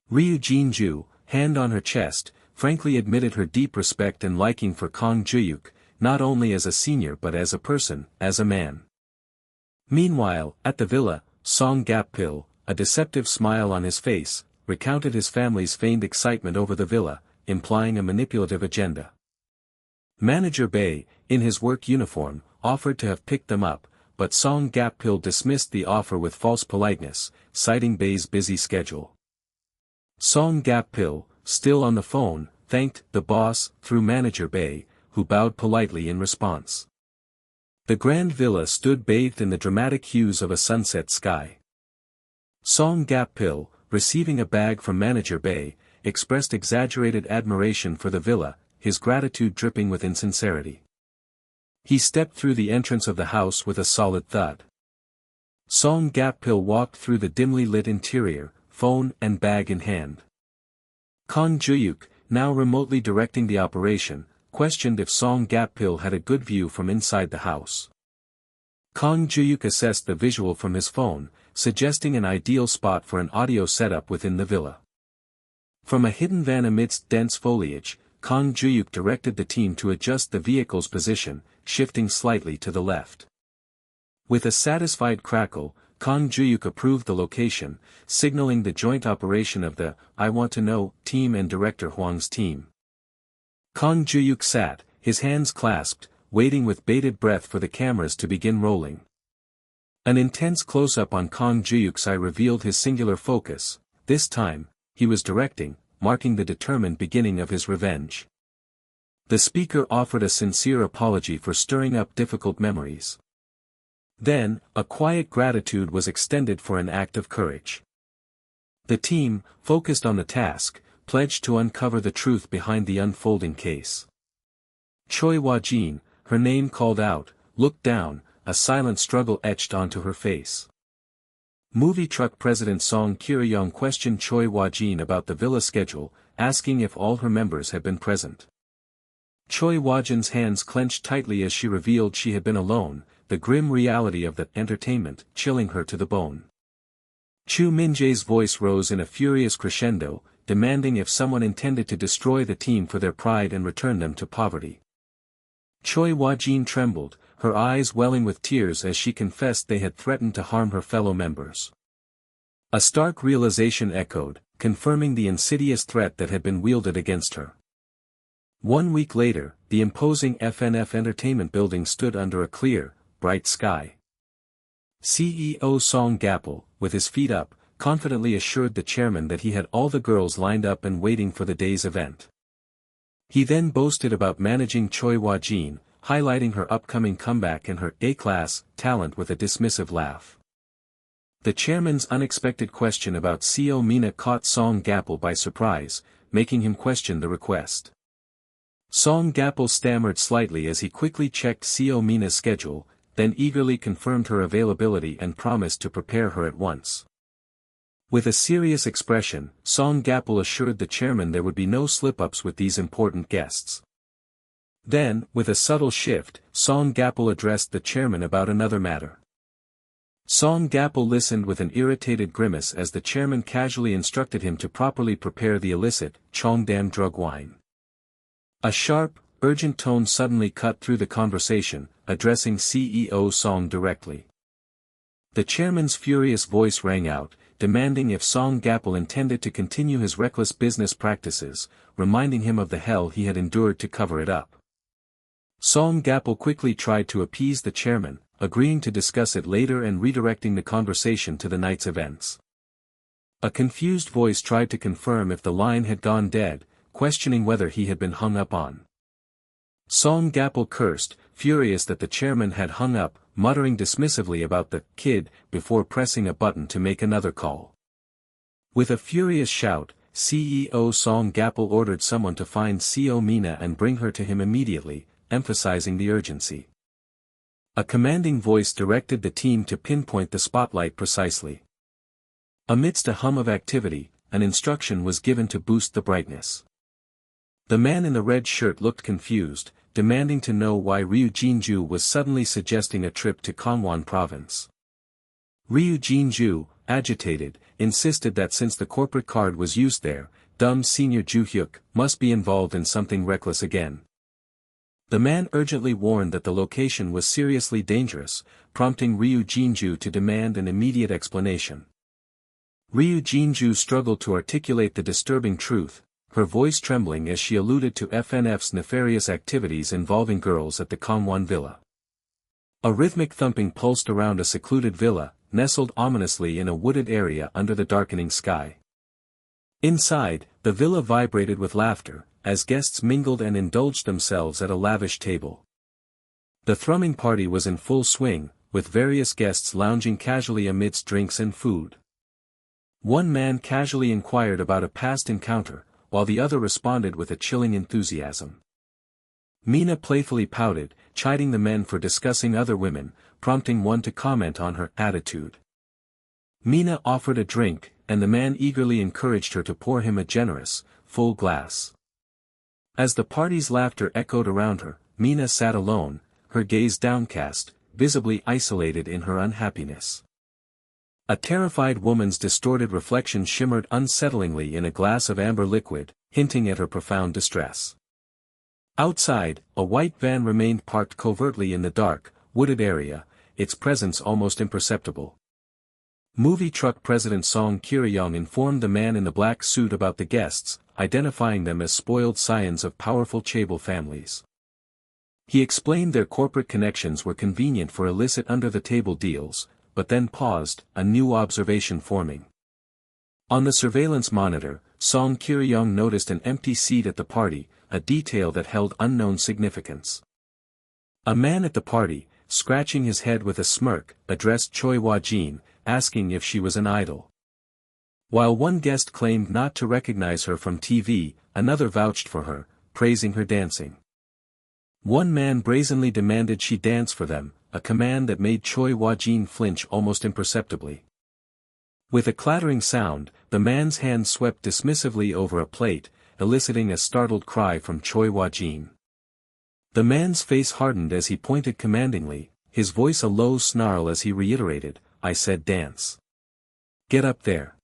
Ryu Jin-ju, hand on her chest, frankly admitted her deep respect and liking for Kang Juhyuk, not only as a senior but as a person, as a man. Meanwhile, at the villa, Song Gap-pil, a deceptive smile on his face, recounted his family's feigned excitement over the villa, implying a manipulative agenda. Manager Bae, in his work uniform, offered to have picked them up, but Song Gap-pil dismissed the offer with false politeness, citing Bae's busy schedule. Song Gap-pil, still on the phone, thanked the boss through Manager Bae, who bowed politely in response. The grand villa stood bathed in the dramatic hues of a sunset sky. Song Gap-pil, receiving a bag from Manager Bae, expressed exaggerated admiration for the villa, his gratitude dripping with insincerity. He stepped through the entrance of the house with a solid thud. Song Gap-pil walked through the dimly lit interior, phone and bag in hand. Kang Juhyuk, now remotely directing the operation, questioned if Song Gap-pil had a good view from inside the house. Kang Juhyuk assessed the visual from his phone, suggesting an ideal spot for an audio setup within the villa. From a hidden van amidst dense foliage, Kang Juhyuk directed the team to adjust the vehicle's position, shifting slightly to the left. With a satisfied crackle, Kang Juhyuk approved the location, signaling the joint operation of the I Want to Know team and Director Hwang's team. Kang Juhyuk sat, his hands clasped, waiting with bated breath for the cameras to begin rolling. An intense close-up on Kang Juhyuk's eye revealed his singular focus. This time, he was directing, marking the determined beginning of his revenge. The speaker offered a sincere apology for stirring up difficult memories. Then, a quiet gratitude was extended for an act of courage. The team, focused on the task, pledged to uncover the truth behind the unfolding case. Choi Wha-jin, her name called out, looked down, a silent struggle etched onto her face. Movie truck president Song Kye-ryong questioned Choi Wha-jin about the villa schedule, asking if all her members had been present. Choi Wha-jin's hands clenched tightly as she revealed she had been alone, the grim reality of the entertainment chilling her to the bone. Chu Min-jae's voice rose in a furious crescendo, demanding if someone intended to destroy the team for their pride and return them to poverty. Choi Wha-jin trembled, her eyes welling with tears as she confessed they had threatened to harm her fellow members. A stark realization echoed, confirming the insidious threat that had been wielded against her. 1 week later, the imposing FNF Entertainment building stood under a clear, bright sky. CEO Song Gap-pil, with his feet up, confidently assured the chairman that he had all the girls lined up and waiting for the day's event. He then boasted about managing Choi Wha-jin, highlighting her upcoming comeback and her A-class talent with a dismissive laugh. The chairman's unexpected question about Seo Mina caught Song Gap-pil by surprise, making him question the request. Song Gap-pil stammered slightly as he quickly checked Seo Mina's schedule, then eagerly confirmed her availability and promised to prepare her at once. With a serious expression, Song Gap-pil assured the chairman there would be no slip-ups with these important guests. Then, with a subtle shift, Song Gap-pil addressed the chairman about another matter. Song Gap-pil listened with an irritated grimace as the chairman casually instructed him to properly prepare the illicit, Cheongdam drug wine. A sharp, urgent tone suddenly cut through the conversation, addressing CEO Song directly. The chairman's furious voice rang out, demanding if Song Gap-pil intended to continue his reckless business practices, reminding him of the hell he had endured to cover it up. Song Gap-pil quickly tried to appease the chairman, agreeing to discuss it later and redirecting the conversation to the night's events. A confused voice tried to confirm if the line had gone dead, questioning whether he had been hung up on. Song Gap-pil cursed, furious that the chairman had hung up, muttering dismissively about the kid before pressing a button to make another call. With a furious shout, CEO Song Gap-pil ordered someone to find Seo Mina and bring her to him immediately, emphasizing the urgency. A commanding voice directed the team to pinpoint the spotlight precisely. Amidst a hum of activity, an instruction was given to boost the brightness. The man in the red shirt looked confused, demanding to know why Ryu Jinju was suddenly suggesting a trip to Gangwon province. Ryu Jinju, agitated, insisted that since the corporate card was used there, dumb senior Juhyuk must be involved in something reckless again. The man urgently warned that the location was seriously dangerous, prompting Ryu Jinju to demand an immediate explanation. Ryu Jinju struggled to articulate the disturbing truth, her voice trembling as she alluded to FNF's nefarious activities involving girls at the Kangwon villa. A rhythmic thumping pulsed around a secluded villa, nestled ominously in a wooded area under the darkening sky. Inside, the villa vibrated with laughter, as guests mingled and indulged themselves at a lavish table. The thrumming party was in full swing, with various guests lounging casually amidst drinks and food. One man casually inquired about a past encounter, while the other responded with a chilling enthusiasm. Mina playfully pouted, chiding the men for discussing other women, prompting one to comment on her attitude. Mina offered a drink, and the man eagerly encouraged her to pour him a generous, full glass. As the party's laughter echoed around her, Mina sat alone, her gaze downcast, visibly isolated in her unhappiness. A terrified woman's distorted reflection shimmered unsettlingly in a glass of amber liquid, hinting at her profound distress. Outside, a white van remained parked covertly in the dark, wooded area, its presence almost imperceptible. Movie truck President Song Kye-ryong informed the man in the black suit about the guests, identifying them as spoiled scions of powerful chaebol families. He explained their corporate connections were convenient for illicit under-the-table deals, but then paused, a new observation forming. On the surveillance monitor, Song Kye-ryong noticed an empty seat at the party, a detail that held unknown significance. A man at the party, scratching his head with a smirk, addressed Choi Wha-jin, asking if she was an idol. While one guest claimed not to recognize her from TV, another vouched for her, praising her dancing. One man brazenly demanded she dance for them, a command that made Choi Wha-jin flinch almost imperceptibly. With a clattering sound, the man's hand swept dismissively over a plate, eliciting a startled cry from Choi Wha-jin. The man's face hardened as he pointed commandingly, his voice a low snarl as he reiterated, "I said dance. Get up there."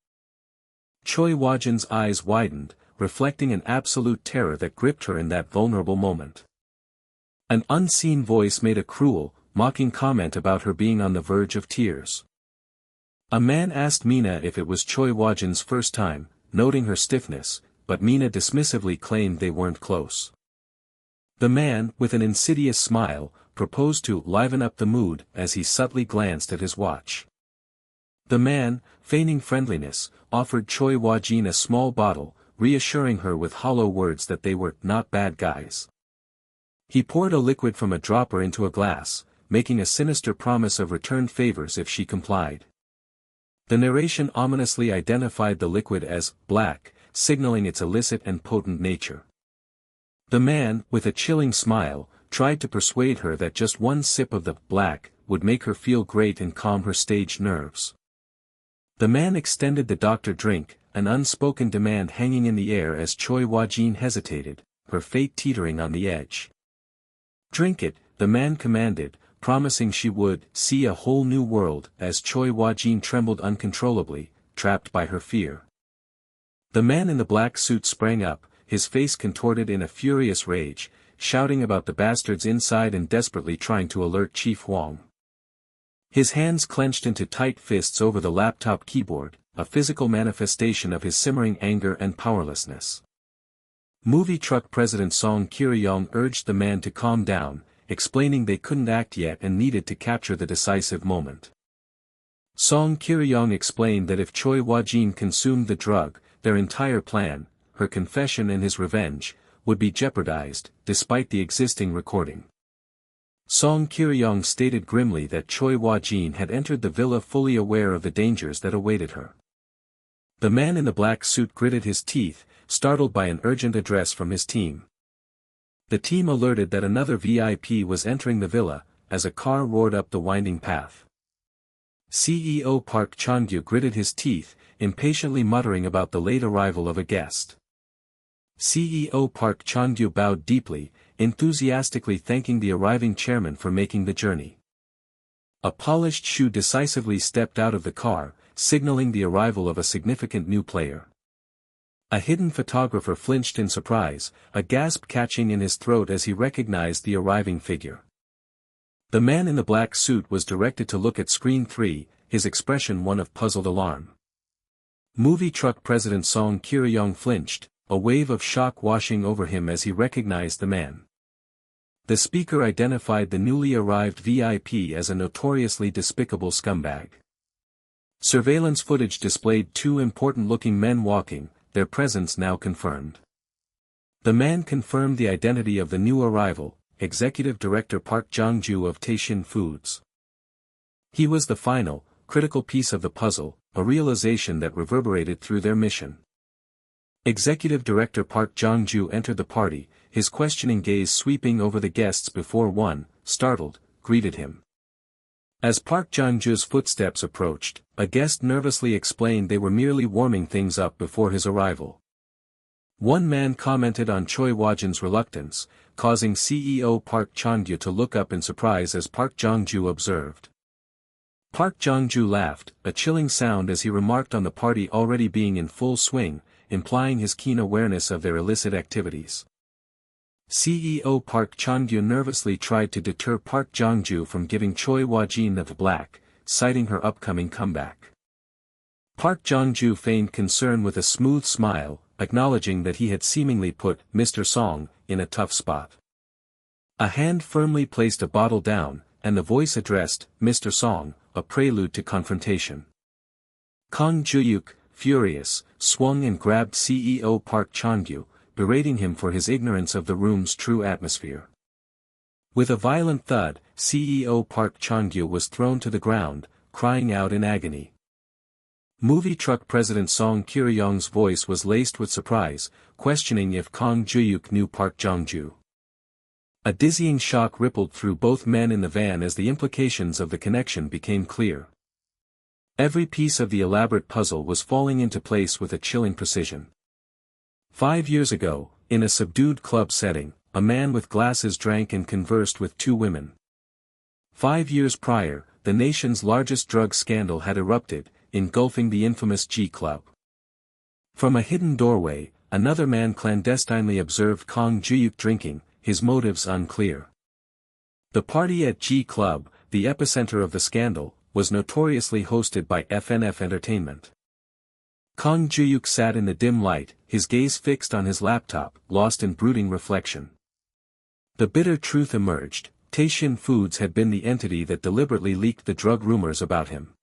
Choi Wha-jin's eyes widened, reflecting an absolute terror that gripped her in that vulnerable moment. An unseen voice made a cruel, mocking comment about her being on the verge of tears. A man asked Mina if it was Choi Wha-jin's first time, noting her stiffness, but Mina dismissively claimed they weren't close. The man, with an insidious smile, proposed to liven up the mood as he subtly glanced at his watch. The man, feigning friendliness, offered Choi Wha-jin a small bottle, reassuring her with hollow words that they were not bad guys. He poured a liquid from a dropper into a glass, making a sinister promise of returned favors if she complied. The narration ominously identified the liquid as black, signaling its illicit and potent nature. The man, with a chilling smile, tried to persuade her that just one sip of the black would make her feel great and calm her staged nerves. The man extended the doctor drink, an unspoken demand hanging in the air as Choi Wha-jin hesitated, her fate teetering on the edge. "Drink it," the man commanded, promising she would see a whole new world as Choi Wha-jin trembled uncontrollably, trapped by her fear. The man in the black suit sprang up, his face contorted in a furious rage, shouting about the bastards inside and desperately trying to alert Chief Huang. His hands clenched into tight fists over the laptop keyboard, a physical manifestation of his simmering anger and powerlessness. Movie truck President Song Kye-ryong urged the man to calm down, explaining they couldn't act yet and needed to capture the decisive moment. Song Kye-ryong explained that if Choi Wha-jin consumed the drug, their entire plan, her confession and his revenge, would be jeopardized, despite the existing recording. Song Kye-ryong stated grimly that Choi Wha-jin had entered the villa fully aware of the dangers that awaited her. The man in the black suit gritted his teeth, startled by an urgent address from his team. The team alerted that another VIP was entering the villa, as a car roared up the winding path. CEO Park Chan-gyu gritted his teeth, impatiently muttering about the late arrival of a guest. CEO Park Chan-gyu bowed deeply, enthusiastically thanking the arriving chairman for making the journey. A polished shoe decisively stepped out of the car, signaling the arrival of a significant new player. A hidden photographer flinched in surprise, a gasp catching in his throat as he recognized the arriving figure. The man in the black suit was directed to look at screen 3, his expression one of puzzled alarm. Movie truck president Song Kye-ryong flinched, a wave of shock washing over him as he recognized the man. The speaker identified the newly arrived VIP as a notoriously despicable scumbag. Surveillance footage displayed two important-looking men walking, their presence now confirmed. The man confirmed the identity of the new arrival, Executive Director Park Jong-ju of Taishin Foods. He was the final, critical piece of the puzzle, a realization that reverberated through their mission. Executive Director Park Jong-ju entered the party, his questioning gaze sweeping over the guests before one, startled, greeted him. As Park Jong-ju's footsteps approached, a guest nervously explained they were merely warming things up before his arrival. One man commented on Choi Woo-jin's reluctance, causing CEO Park Chong-gyu to look up in surprise as Park Jong-ju observed. Park Jong-ju laughed, a chilling sound as he remarked on the party already being in full swing, implying his keen awareness of their illicit activities. CEO Park Chong-gyu nervously tried to deter Park Jong-ju from giving Choi Woo-jin the black, citing her upcoming comeback. Park Jong-ju feigned concern with a smooth smile, acknowledging that he had seemingly put Mr. Song in a tough spot. A hand firmly placed a bottle down, and the voice addressed Mr. Song, a prelude to confrontation. Kang Juhyuk, furious, swung and grabbed CEO Park Chong-gyu, berating him for his ignorance of the room's true atmosphere. With a violent thud, CEO Park Chong-gyu was thrown to the ground, crying out in agony. Movie truck president Song Kye-ryong's voice was laced with surprise, questioning if Kang Juhyuk knew Park Jong-ju. A dizzying shock rippled through both men in the van as the implications of the connection became clear. Every piece of the elaborate puzzle was falling into place with a chilling precision. 5 years ago, in a subdued club setting, a man with glasses drank and conversed with two women. 5 years prior, the nation's largest drug scandal had erupted, engulfing the infamous G Club. From a hidden doorway, another man clandestinely observed Kang Juhyuk drinking, his motives unclear. The party at G Club, the epicenter of the scandal, was notoriously hosted by FNF Entertainment. Kang Juhyuk sat in the dim light, his gaze fixed on his laptop, lost in brooding reflection. The bitter truth emerged: Taishin Foods had been the entity that deliberately leaked the drug rumors about him.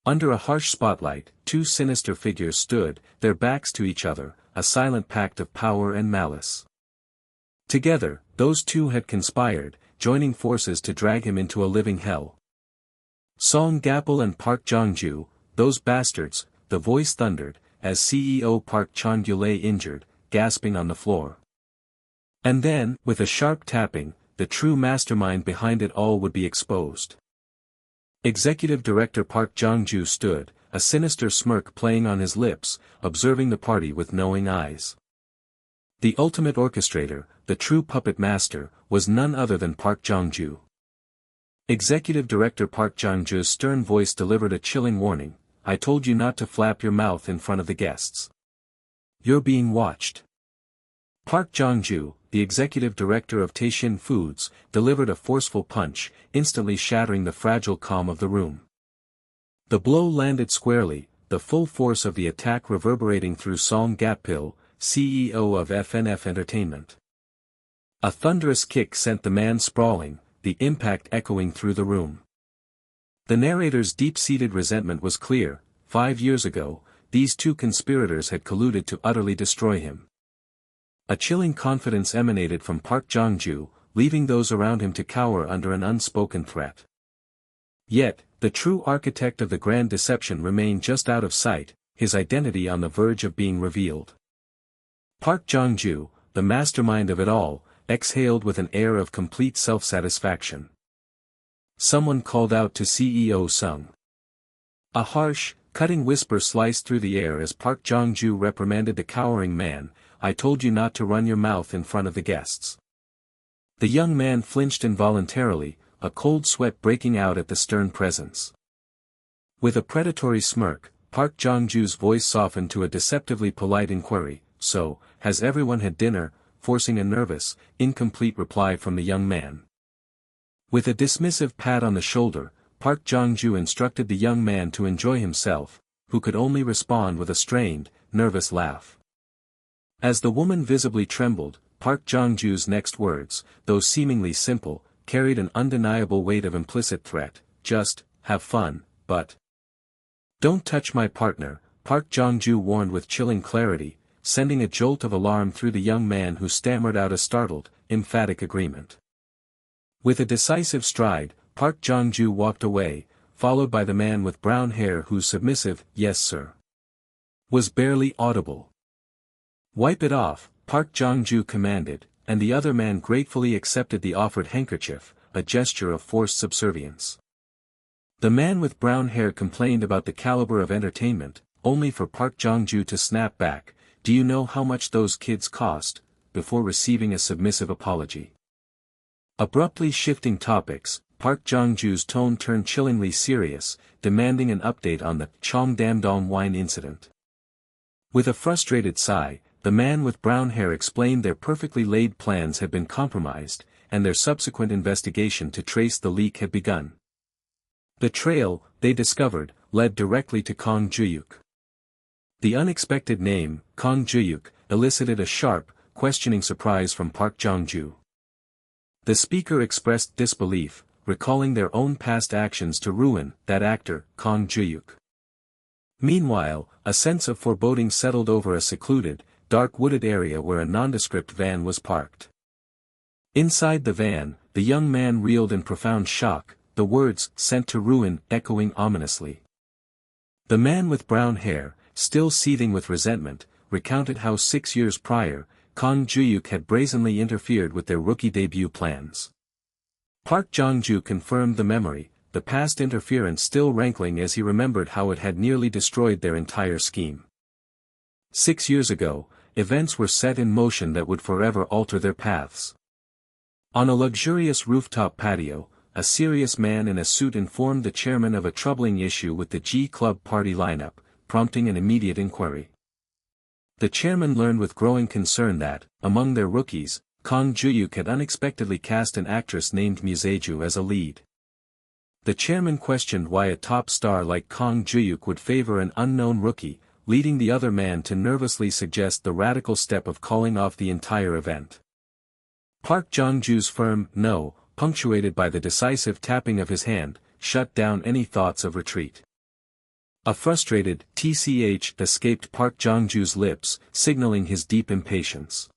Under a harsh spotlight, two sinister figures stood, their backs to each other, a silent pact of power and malice. Together, those two had conspired, joining forces to drag him into a living hell. Song Gapal and Park Jong-ju, those bastards, the voice thundered, as CEO Park Chong-gyu lay injured, gasping on the floor. And then, with a sharp tapping, the true mastermind behind it all would be exposed. Executive Director Park Jong-ju stood, a sinister smirk playing on his lips, observing the party with knowing eyes. The ultimate orchestrator, the true puppet master, was none other than Park Jong-ju. Executive Director Park Jong-ju's stern voice delivered a chilling warning: I told you not to flap your mouth in front of the guests. You're being watched. Park Jong-ju, the executive director of Taishin Foods, delivered a forceful punch, instantly shattering the fragile calm of the room. The blow landed squarely, the full force of the attack reverberating through Song Gapil, CEO of FNF Entertainment. A thunderous kick sent the man sprawling, the impact echoing through the room. The narrator's deep-seated resentment was clear: 5 years ago, these two conspirators had colluded to utterly destroy him. A chilling confidence emanated from Park Jong-ju, leaving those around him to cower under an unspoken threat. Yet, the true architect of the grand deception remained just out of sight, his identity on the verge of being revealed. Park Jong-ju, the mastermind of it all, exhaled with an air of complete self-satisfaction. Someone called out to CEO Sung. A harsh, cutting whisper sliced through the air as Park Jong-ju reprimanded the cowering man: I told you not to run your mouth in front of the guests. The young man flinched involuntarily, a cold sweat breaking out at the stern presence. With a predatory smirk, Park Jong-ju's voice softened to a deceptively polite inquiry, "So, has everyone had dinner?" forcing a nervous, incomplete reply from the young man. With a dismissive pat on the shoulder, Park Jong-ju instructed the young man to enjoy himself, who could only respond with a strained, nervous laugh. As the woman visibly trembled, Park Jong-ju's next words, though seemingly simple, carried an undeniable weight of implicit threat, "Just, have fun, but don't touch my partner," Park Jong-ju warned with chilling clarity, sending a jolt of alarm through the young man who stammered out a startled, emphatic agreement. With a decisive stride, Park Jong-ju walked away, followed by the man with brown hair whose submissive, "Yes sir," was barely audible. "Wipe it off," Park Jong-ju commanded, and the other man gratefully accepted the offered handkerchief, a gesture of forced subservience. The man with brown hair complained about the caliber of entertainment, only for Park Jong-ju to snap back, "Do you know how much those kids cost?" before receiving a submissive apology. Abruptly shifting topics, Park Jong-ju's tone turned chillingly serious, demanding an update on the Cheongdam-dong wine incident. With a frustrated sigh, the man with brown hair explained their perfectly laid plans had been compromised, and their subsequent investigation to trace the leak had begun. The trail, they discovered, led directly to Kang Juhyuk. The unexpected name, Kang Juhyuk, elicited a sharp, questioning surprise from Park Jong-ju. The speaker expressed disbelief, recalling their own past actions to ruin that actor, Kang Juhyuk. Meanwhile, a sense of foreboding settled over a secluded, dark wooded area where a nondescript van was parked. Inside the van, the young man reeled in profound shock, the words, "sent to ruin," echoing ominously. The man with brown hair, still seething with resentment, recounted how 6 years prior, Kang Juhyuk had brazenly interfered with their rookie debut plans. Park Jong-ju confirmed the memory, the past interference still rankling as he remembered how it had nearly destroyed their entire scheme. 6 years ago, events were set in motion that would forever alter their paths. On a luxurious rooftop patio, a serious man in a suit informed the chairman of a troubling issue with the G Club party lineup, prompting an immediate inquiry. The chairman learned with growing concern that, among their rookies, Kang Juhyuk had unexpectedly cast an actress named Museju as a lead. The chairman questioned why a top star like Kang Juhyuk would favor an unknown rookie, leading the other man to nervously suggest the radical step of calling off the entire event. Park Jong-ju's firm "no," punctuated by the decisive tapping of his hand, shut down any thoughts of retreat. A frustrated "tch" escaped Park Jong-ju's lips, signaling his deep impatience.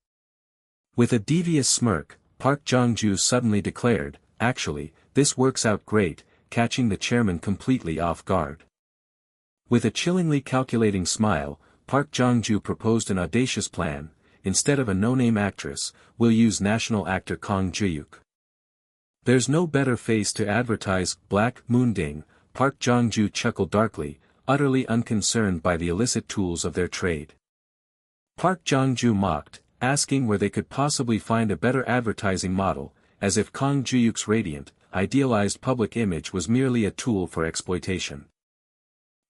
With a devious smirk, Park Jong-ju suddenly declared, "Actually, this works out great," catching the chairman completely off guard. With a chillingly calculating smile, Park Jong-ju proposed an audacious plan: instead of a no-name actress, we'll use national actor Kang Juhyuk. "There's no better face to advertise Black Moonding," Park Jong-ju chuckled darkly, utterly unconcerned by the illicit tools of their trade. Park Jong-ju mocked, asking where they could possibly find a better advertising model, as if Kang Juhyuk's radiant, idealized public image was merely a tool for exploitation.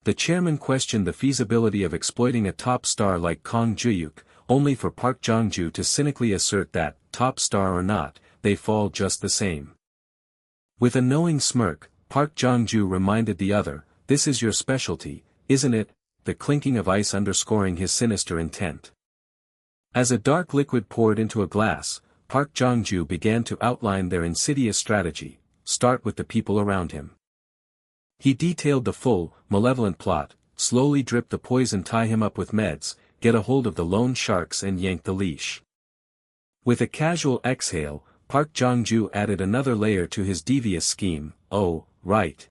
The chairman questioned the feasibility of exploiting a top star like Kang Juhyuk, only for Park Jong-ju to cynically assert that, top star or not, they fall just the same. With a knowing smirk, Park Jong-ju reminded the other, "This is your specialty, isn't it?" the clinking of ice underscoring his sinister intent. As a dark liquid poured into a glass, Park Jong-ju began to outline their insidious strategy: start with the people around him. He detailed the full, malevolent plot: slowly drip the poison, tie him up with meds, get a hold of the loan sharks and yank the leash. With a casual exhale, Park Jong-ju added another layer to his devious scheme: "Oh, right.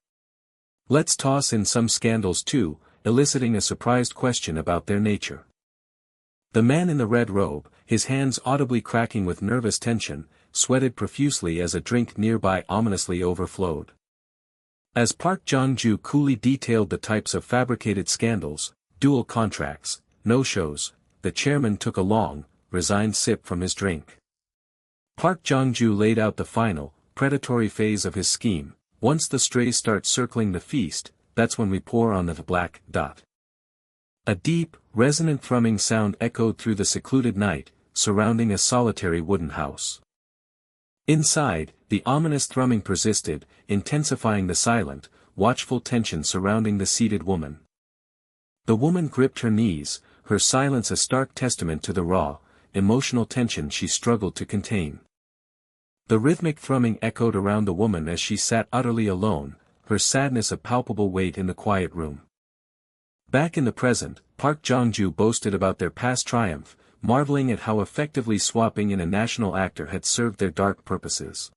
Let's toss in some scandals too," eliciting a surprised question about their nature. The man in the red robe, his hands audibly cracking with nervous tension, sweated profusely as a drink nearby ominously overflowed. As Park Jong-ju coolly detailed the types of fabricated scandals, dual contracts, no-shows, the chairman took a long, resigned sip from his drink. Park Jong-ju laid out the final, predatory phase of his scheme: once the strays start circling the feast, that's when we pour on the black dot. A deep, resonant thrumming sound echoed through the secluded night, surrounding a solitary wooden house. Inside, the ominous thrumming persisted, intensifying the silent, watchful tension surrounding the seated woman. The woman gripped her knees, her silence a stark testament to the raw, emotional tension she struggled to contain. The rhythmic thrumming echoed around the woman as she sat utterly alone, her sadness a palpable weight in the quiet room. Back in the present, Park Jong-ju boasted about their past triumph, marveling at how effectively swapping in a national actor had served their dark purposes.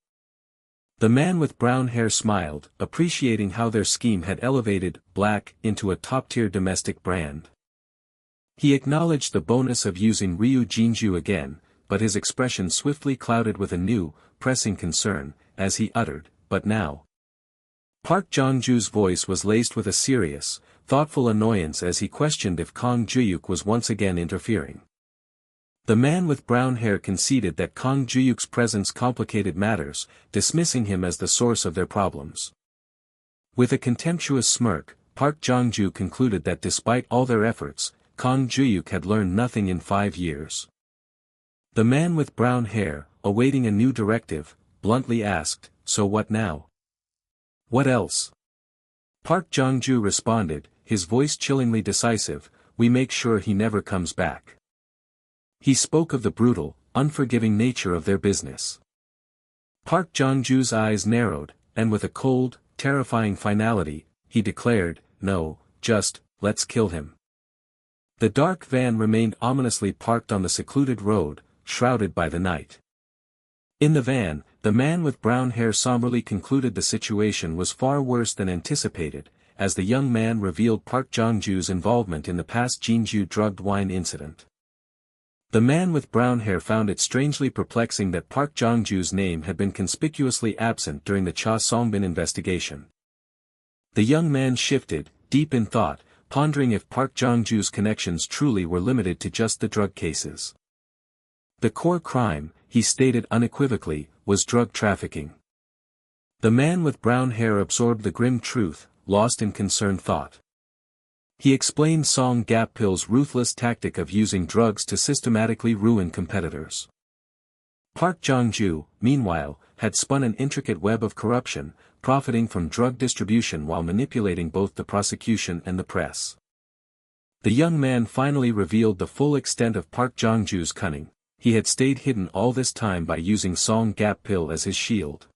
The man with brown hair smiled, appreciating how their scheme had elevated Black into a top-tier domestic brand. He acknowledged the bonus of using Ryu Jinju again, but his expression swiftly clouded with a new, pressing concern, as he uttered, "But now." Park Jong-ju's voice was laced with a serious, thoughtful annoyance as he questioned if Kang Juhyuk was once again interfering. The man with brown hair conceded that Kang Juhyuk's presence complicated matters, dismissing him as the source of their problems. With a contemptuous smirk, Park Jong-ju concluded that despite all their efforts, Kang Juhyuk had learned nothing in 5 years. The man with brown hair, awaiting a new directive, bluntly asked, "So what now?" "What else?" Park Jong-ju responded, his voice chillingly decisive, "We make sure he never comes back." He spoke of the brutal, unforgiving nature of their business. Park Jong-ju's eyes narrowed, and with a cold, terrifying finality, he declared, "No, just, let's kill him." The dark van remained ominously parked on the secluded road, shrouded by the night. In the van, the man with brown hair somberly concluded the situation was far worse than anticipated, as the young man revealed Park Jong-ju's involvement in the past Jinju drugged wine incident. The man with brown hair found it strangely perplexing that Park Jong-ju's name had been conspicuously absent during the Cha Songbin investigation. The young man shifted, deep in thought, pondering if Park Jong-ju's connections truly were limited to just the drug cases. The core crime, he stated unequivocally, was drug trafficking. The man with brown hair absorbed the grim truth, lost in concerned thought. He explained Song Gap-Pill's ruthless tactic of using drugs to systematically ruin competitors. Park Jong-ju, meanwhile, had spun an intricate web of corruption, profiting from drug distribution while manipulating both the prosecution and the press. The young man finally revealed the full extent of Park Jong-ju's cunning. He had stayed hidden all this time by using Song Gap-Pill as his shield.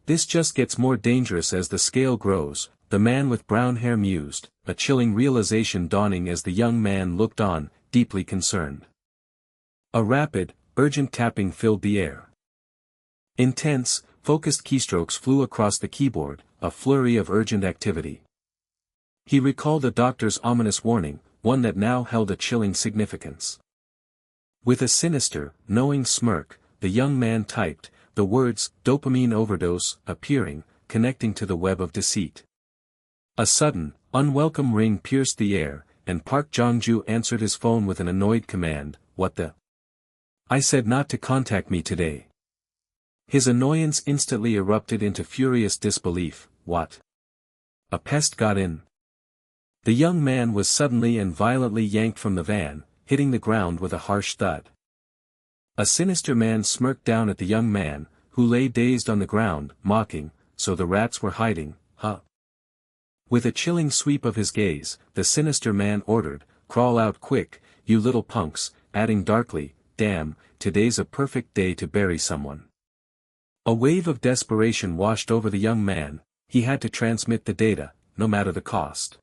This just gets more dangerous as the scale grows, the man with brown hair mused, a chilling realization dawning as the young man looked on, deeply concerned. A rapid, urgent tapping filled the air. Intense, focused keystrokes flew across the keyboard, a flurry of urgent activity. He recalled the doctor's ominous warning, one that now held a chilling significance. With a sinister, knowing smirk, the young man typed, the words, "dopamine overdose," appearing, connecting to the web of deceit. A sudden, unwelcome ring pierced the air, and Park Jong-ju answered his phone with an annoyed command, "What the? I said not to contact me today." His annoyance instantly erupted into furious disbelief. What? A pest got in? The young man was suddenly and violently yanked from the van, hitting the ground with a harsh thud. A sinister man smirked down at the young man, who lay dazed on the ground, mocking, "So the rats were hiding, huh?" With a chilling sweep of his gaze, the sinister man ordered, "Crawl out quick, you little punks," adding darkly, "Damn, today's a perfect day to bury someone." A wave of desperation washed over the young man. He had to transmit the data, no matter the cost.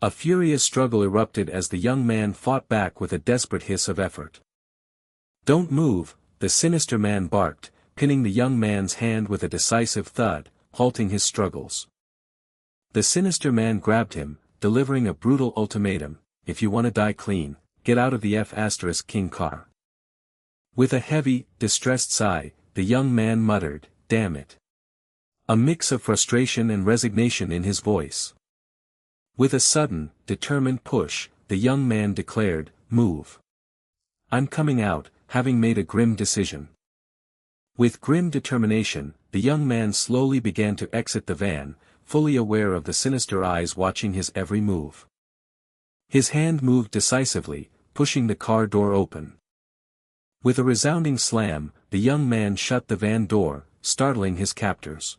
A furious struggle erupted as the young man fought back with a desperate hiss of effort. "Don't move," the sinister man barked, pinning the young man's hand with a decisive thud, halting his struggles. The sinister man grabbed him, delivering a brutal ultimatum, "If you want to die clean, get out of the F*King car." With a heavy, distressed sigh, the young man muttered, "Damn it." A mix of frustration and resignation in his voice. With a sudden, determined push, the young man declared, "Move. I'm coming out," having made a grim decision. With grim determination, the young man slowly began to exit the van, fully aware of the sinister eyes watching his every move. His hand moved decisively, pushing the car door open. With a resounding slam, the young man shut the van door, startling his captors.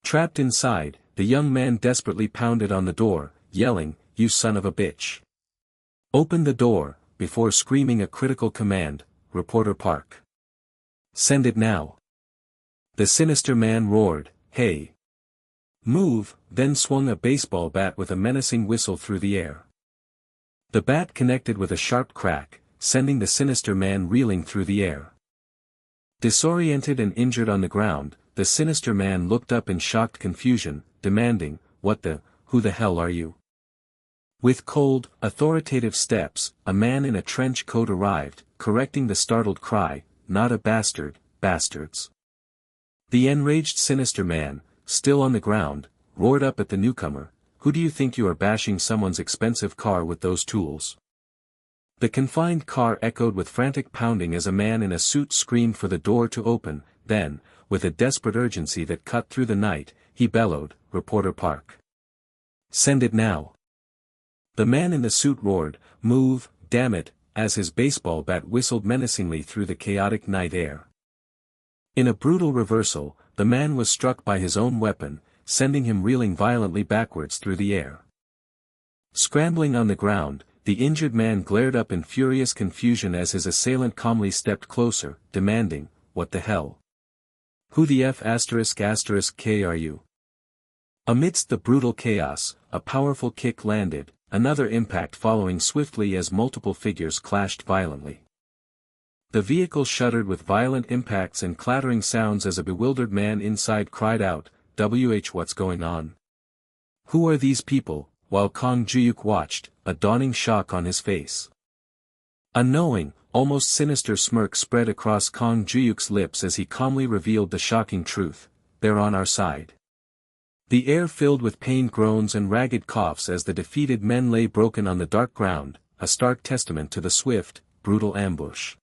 Trapped inside, the young man desperately pounded on the door, yelling, "You son of a bitch! Open the door," before screaming a critical command, "Reporter Park. Send it now." The sinister man roared, "Hey! Move," then swung a baseball bat with a menacing whistle through the air. The bat connected with a sharp crack, sending the sinister man reeling through the air. Disoriented and injured on the ground, the sinister man looked up in shocked confusion, demanding, "Who the hell are you?" With cold, authoritative steps, a man in a trench coat arrived, correcting the startled cry, "Not a bastard, bastards." The enraged sinister man, still on the ground, roared up at the newcomer, "Who do you think you are bashing someone's expensive car with those tools?" The confined car echoed with frantic pounding as a man in a suit screamed for the door to open, then, with a desperate urgency that cut through the night, he bellowed, "Reporter Park. Send it now." The man in the suit roared, "Move, damn it," as his baseball bat whistled menacingly through the chaotic night air. In a brutal reversal, the man was struck by his own weapon, sending him reeling violently backwards through the air. Scrambling on the ground, the injured man glared up in furious confusion as his assailant calmly stepped closer, demanding, "What the hell? Who the F***K are you?" Amidst the brutal chaos, a powerful kick landed, another impact following swiftly as multiple figures clashed violently. The vehicle shuddered with violent impacts and clattering sounds as a bewildered man inside cried out, "What's going on? Who are these people?" while Kang Juhyuk watched, a dawning shock on his face. A knowing, almost sinister smirk spread across Kang Juhyuk's lips as he calmly revealed the shocking truth, "They're on our side." The air filled with pained groans and ragged coughs as the defeated men lay broken on the dark ground, a stark testament to the swift, brutal ambush.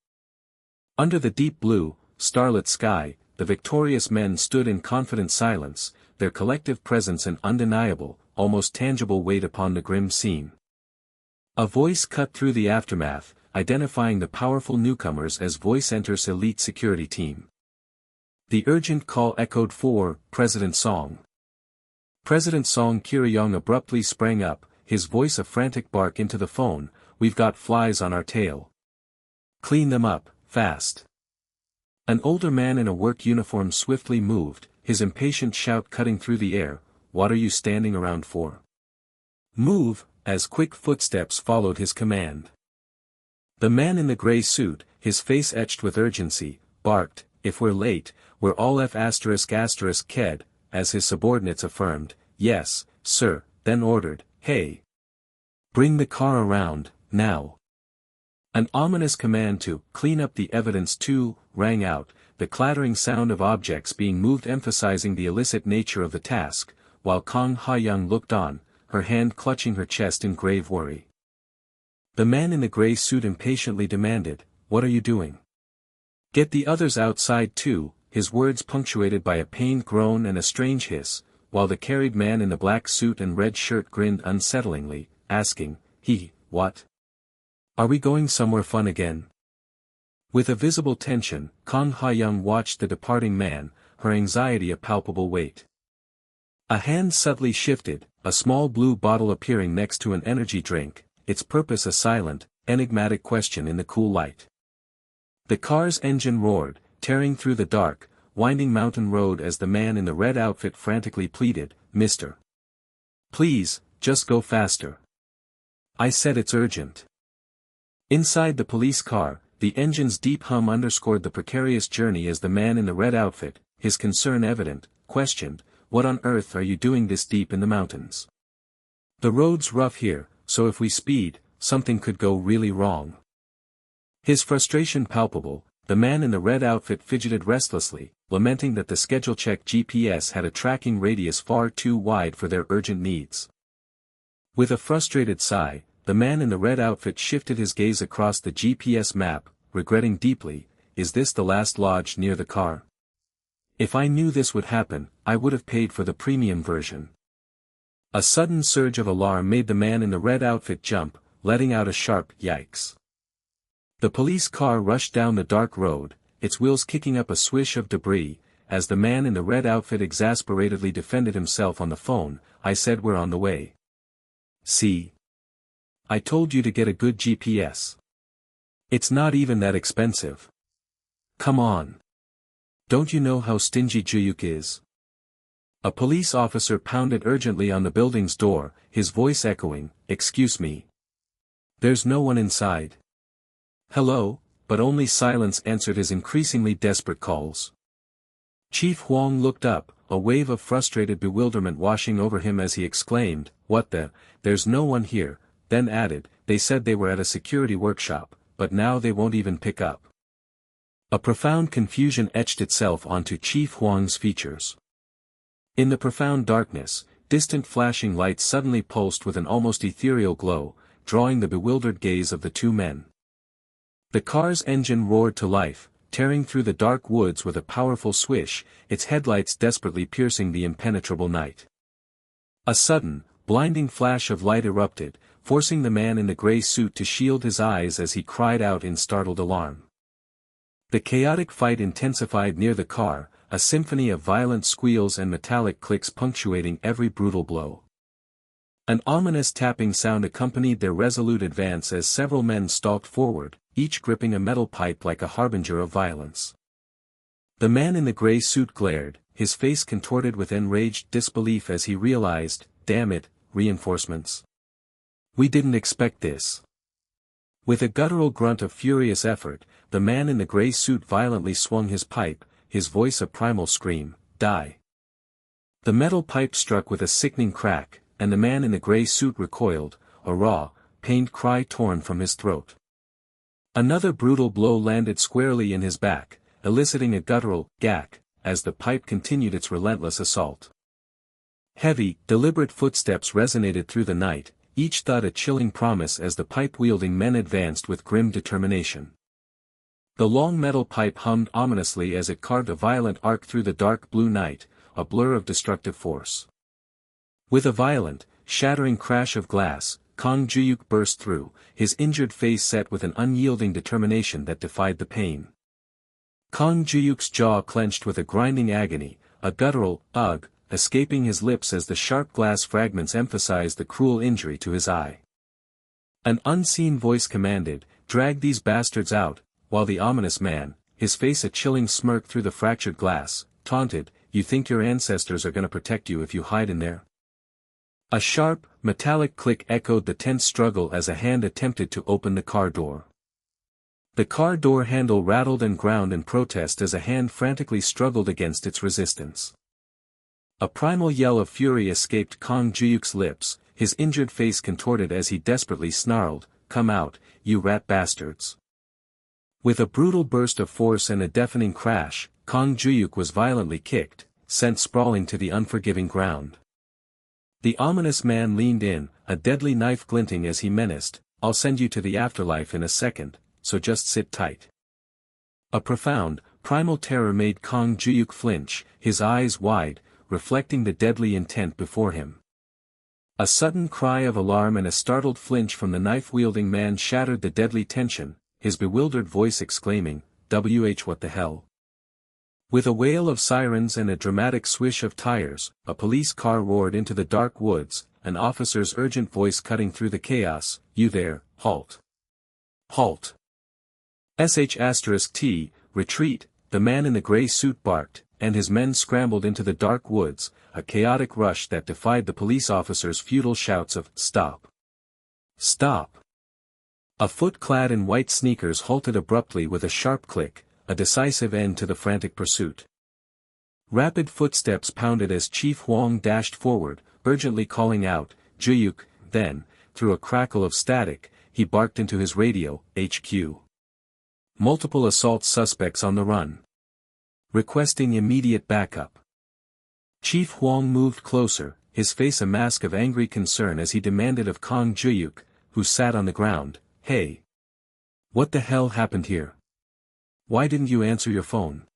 Under the deep blue, starlit sky, the victorious men stood in confident silence, their collective presence an undeniable, almost tangible weight upon the grim scene. A voice cut through the aftermath, identifying the powerful newcomers as Voice Enter's elite security team. The urgent call echoed for President Song. President Song Kiryong abruptly sprang up, his voice a frantic bark into the phone, "We've got flies on our tail. Clean them up, fast." An older man in a work uniform swiftly moved, his impatient shout cutting through the air, "What are you standing around for? Move," as quick footsteps followed his command. The man in the gray suit, his face etched with urgency, barked, "If we're late, we're all F***ked, as his subordinates affirmed, "Yes, sir," then ordered, "Hey! Bring the car around, now." An ominous command to "clean up the evidence too" rang out, the clattering sound of objects being moved emphasizing the illicit nature of the task, while Kang Ha-young looked on, her hand clutching her chest in grave worry. The man in the gray suit impatiently demanded, "What are you doing? Get the others outside too," his words punctuated by a pained groan and a strange hiss, while the carried man in the black suit and red shirt grinned unsettlingly, asking, "What? Are we going somewhere fun again?" With a visible tension, Kang Ha-young watched the departing man, her anxiety a palpable weight. A hand subtly shifted, a small blue bottle appearing next to an energy drink, its purpose a silent, enigmatic question in the cool light. The car's engine roared, tearing through the dark, winding mountain road as the man in the red outfit frantically pleaded, "Mister. Please, just go faster. I said it's urgent." Inside the police car, the engine's deep hum underscored the precarious journey as the man in the red outfit, his concern evident, questioned, "What on earth are you doing this deep in the mountains? The road's rough here, so if we speed, something could go really wrong." His frustration palpable, the man in the red outfit fidgeted restlessly, lamenting that the schedule-check GPS had a tracking radius far too wide for their urgent needs. With a frustrated sigh, the man in the red outfit shifted his gaze across the GPS map, regretting deeply, "Is this the last lodge near the car? If I knew this would happen, I would have paid for the premium version." A sudden surge of alarm made the man in the red outfit jump, letting out a sharp "yikes." The police car rushed down the dark road, its wheels kicking up a swish of debris, as the man in the red outfit exasperatedly defended himself on the phone. "I said we're on the way. See? I told you to get a good GPS. It's not even that expensive. Come on. Don't you know how stingy Juhyuk is?" A police officer pounded urgently on the building's door, his voice echoing, "Excuse me. There's no one inside." "Hello," but only silence answered his increasingly desperate calls. Chief Hwang looked up, a wave of frustrated bewilderment washing over him as he exclaimed, "What the, there's no one here," then added, "They said they were at a security workshop, but now they won't even pick up." A profound confusion etched itself onto Chief Hwang's features. In the profound darkness, distant flashing lights suddenly pulsed with an almost ethereal glow, drawing the bewildered gaze of the two men. The car's engine roared to life, tearing through the dark woods with a powerful swish, its headlights desperately piercing the impenetrable night. A sudden, blinding flash of light erupted, forcing the man in the gray suit to shield his eyes as he cried out in startled alarm. The chaotic fight intensified near the car, a symphony of violent squeals and metallic clicks punctuating every brutal blow. An ominous tapping sound accompanied their resolute advance as several men stalked forward, each gripping a metal pipe like a harbinger of violence. The man in the gray suit glared, his face contorted with enraged disbelief as he realized, "Damn it, reinforcements. We didn't expect this." With a guttural grunt of furious effort, the man in the gray suit violently swung his pipe, his voice a primal scream, "Die!" The metal pipe struck with a sickening crack, and the man in the gray suit recoiled, a raw, pained cry torn from his throat. Another brutal blow landed squarely in his back, eliciting a guttural "gack," as the pipe continued its relentless assault. Heavy, deliberate footsteps resonated through the night, each thud a chilling promise as the pipe-wielding men advanced with grim determination. The long metal pipe hummed ominously as it carved a violent arc through the dark blue night, a blur of destructive force. With a violent, shattering crash of glass, Kang Juhyuk burst through, his injured face set with an unyielding determination that defied the pain. Kang Juhyuk's jaw clenched with a grinding agony, a guttural "ugh" escaping his lips as the sharp glass fragments emphasized the cruel injury to his eye. An unseen voice commanded, "Drag these bastards out," while the ominous man, his face a chilling smirk through the fractured glass, taunted, "You think your ancestors are gonna protect you if you hide in there?" A sharp, metallic click echoed the tense struggle as a hand attempted to open the car door. The car door handle rattled and ground in protest as a hand frantically struggled against its resistance. A primal yell of fury escaped Kang Juhyuk's lips, his injured face contorted as he desperately snarled, "Come out, you rat bastards." With a brutal burst of force and a deafening crash, Kang Juhyuk was violently kicked, sent sprawling to the unforgiving ground. The ominous man leaned in, a deadly knife glinting as he menaced, "I'll send you to the afterlife in a second, so just sit tight." A profound, primal terror made Kang Juhyuk flinch, his eyes wide, reflecting the deadly intent before him. A sudden cry of alarm and a startled flinch from the knife-wielding man shattered the deadly tension, his bewildered voice exclaiming, What the hell?" With a wail of sirens and a dramatic swish of tires, a police car roared into the dark woods, an officer's urgent voice cutting through the chaos, "You there, halt. Halt. *T, retreat," the man in the gray suit barked, and his men scrambled into the dark woods, a chaotic rush that defied the police officer's futile shouts of, "Stop! Stop!" A foot clad in white sneakers halted abruptly with a sharp click, a decisive end to the frantic pursuit. Rapid footsteps pounded as Chief Hwang dashed forward, urgently calling out, "Juhyuk," then, through a crackle of static, he barked into his radio, "HQ. Multiple assault suspects on the run. Requesting immediate backup." Chief Hwang moved closer, his face a mask of angry concern as he demanded of Kang Juhyuk, who sat on the ground, "Hey. What the hell happened here? Why didn't you answer your phone?"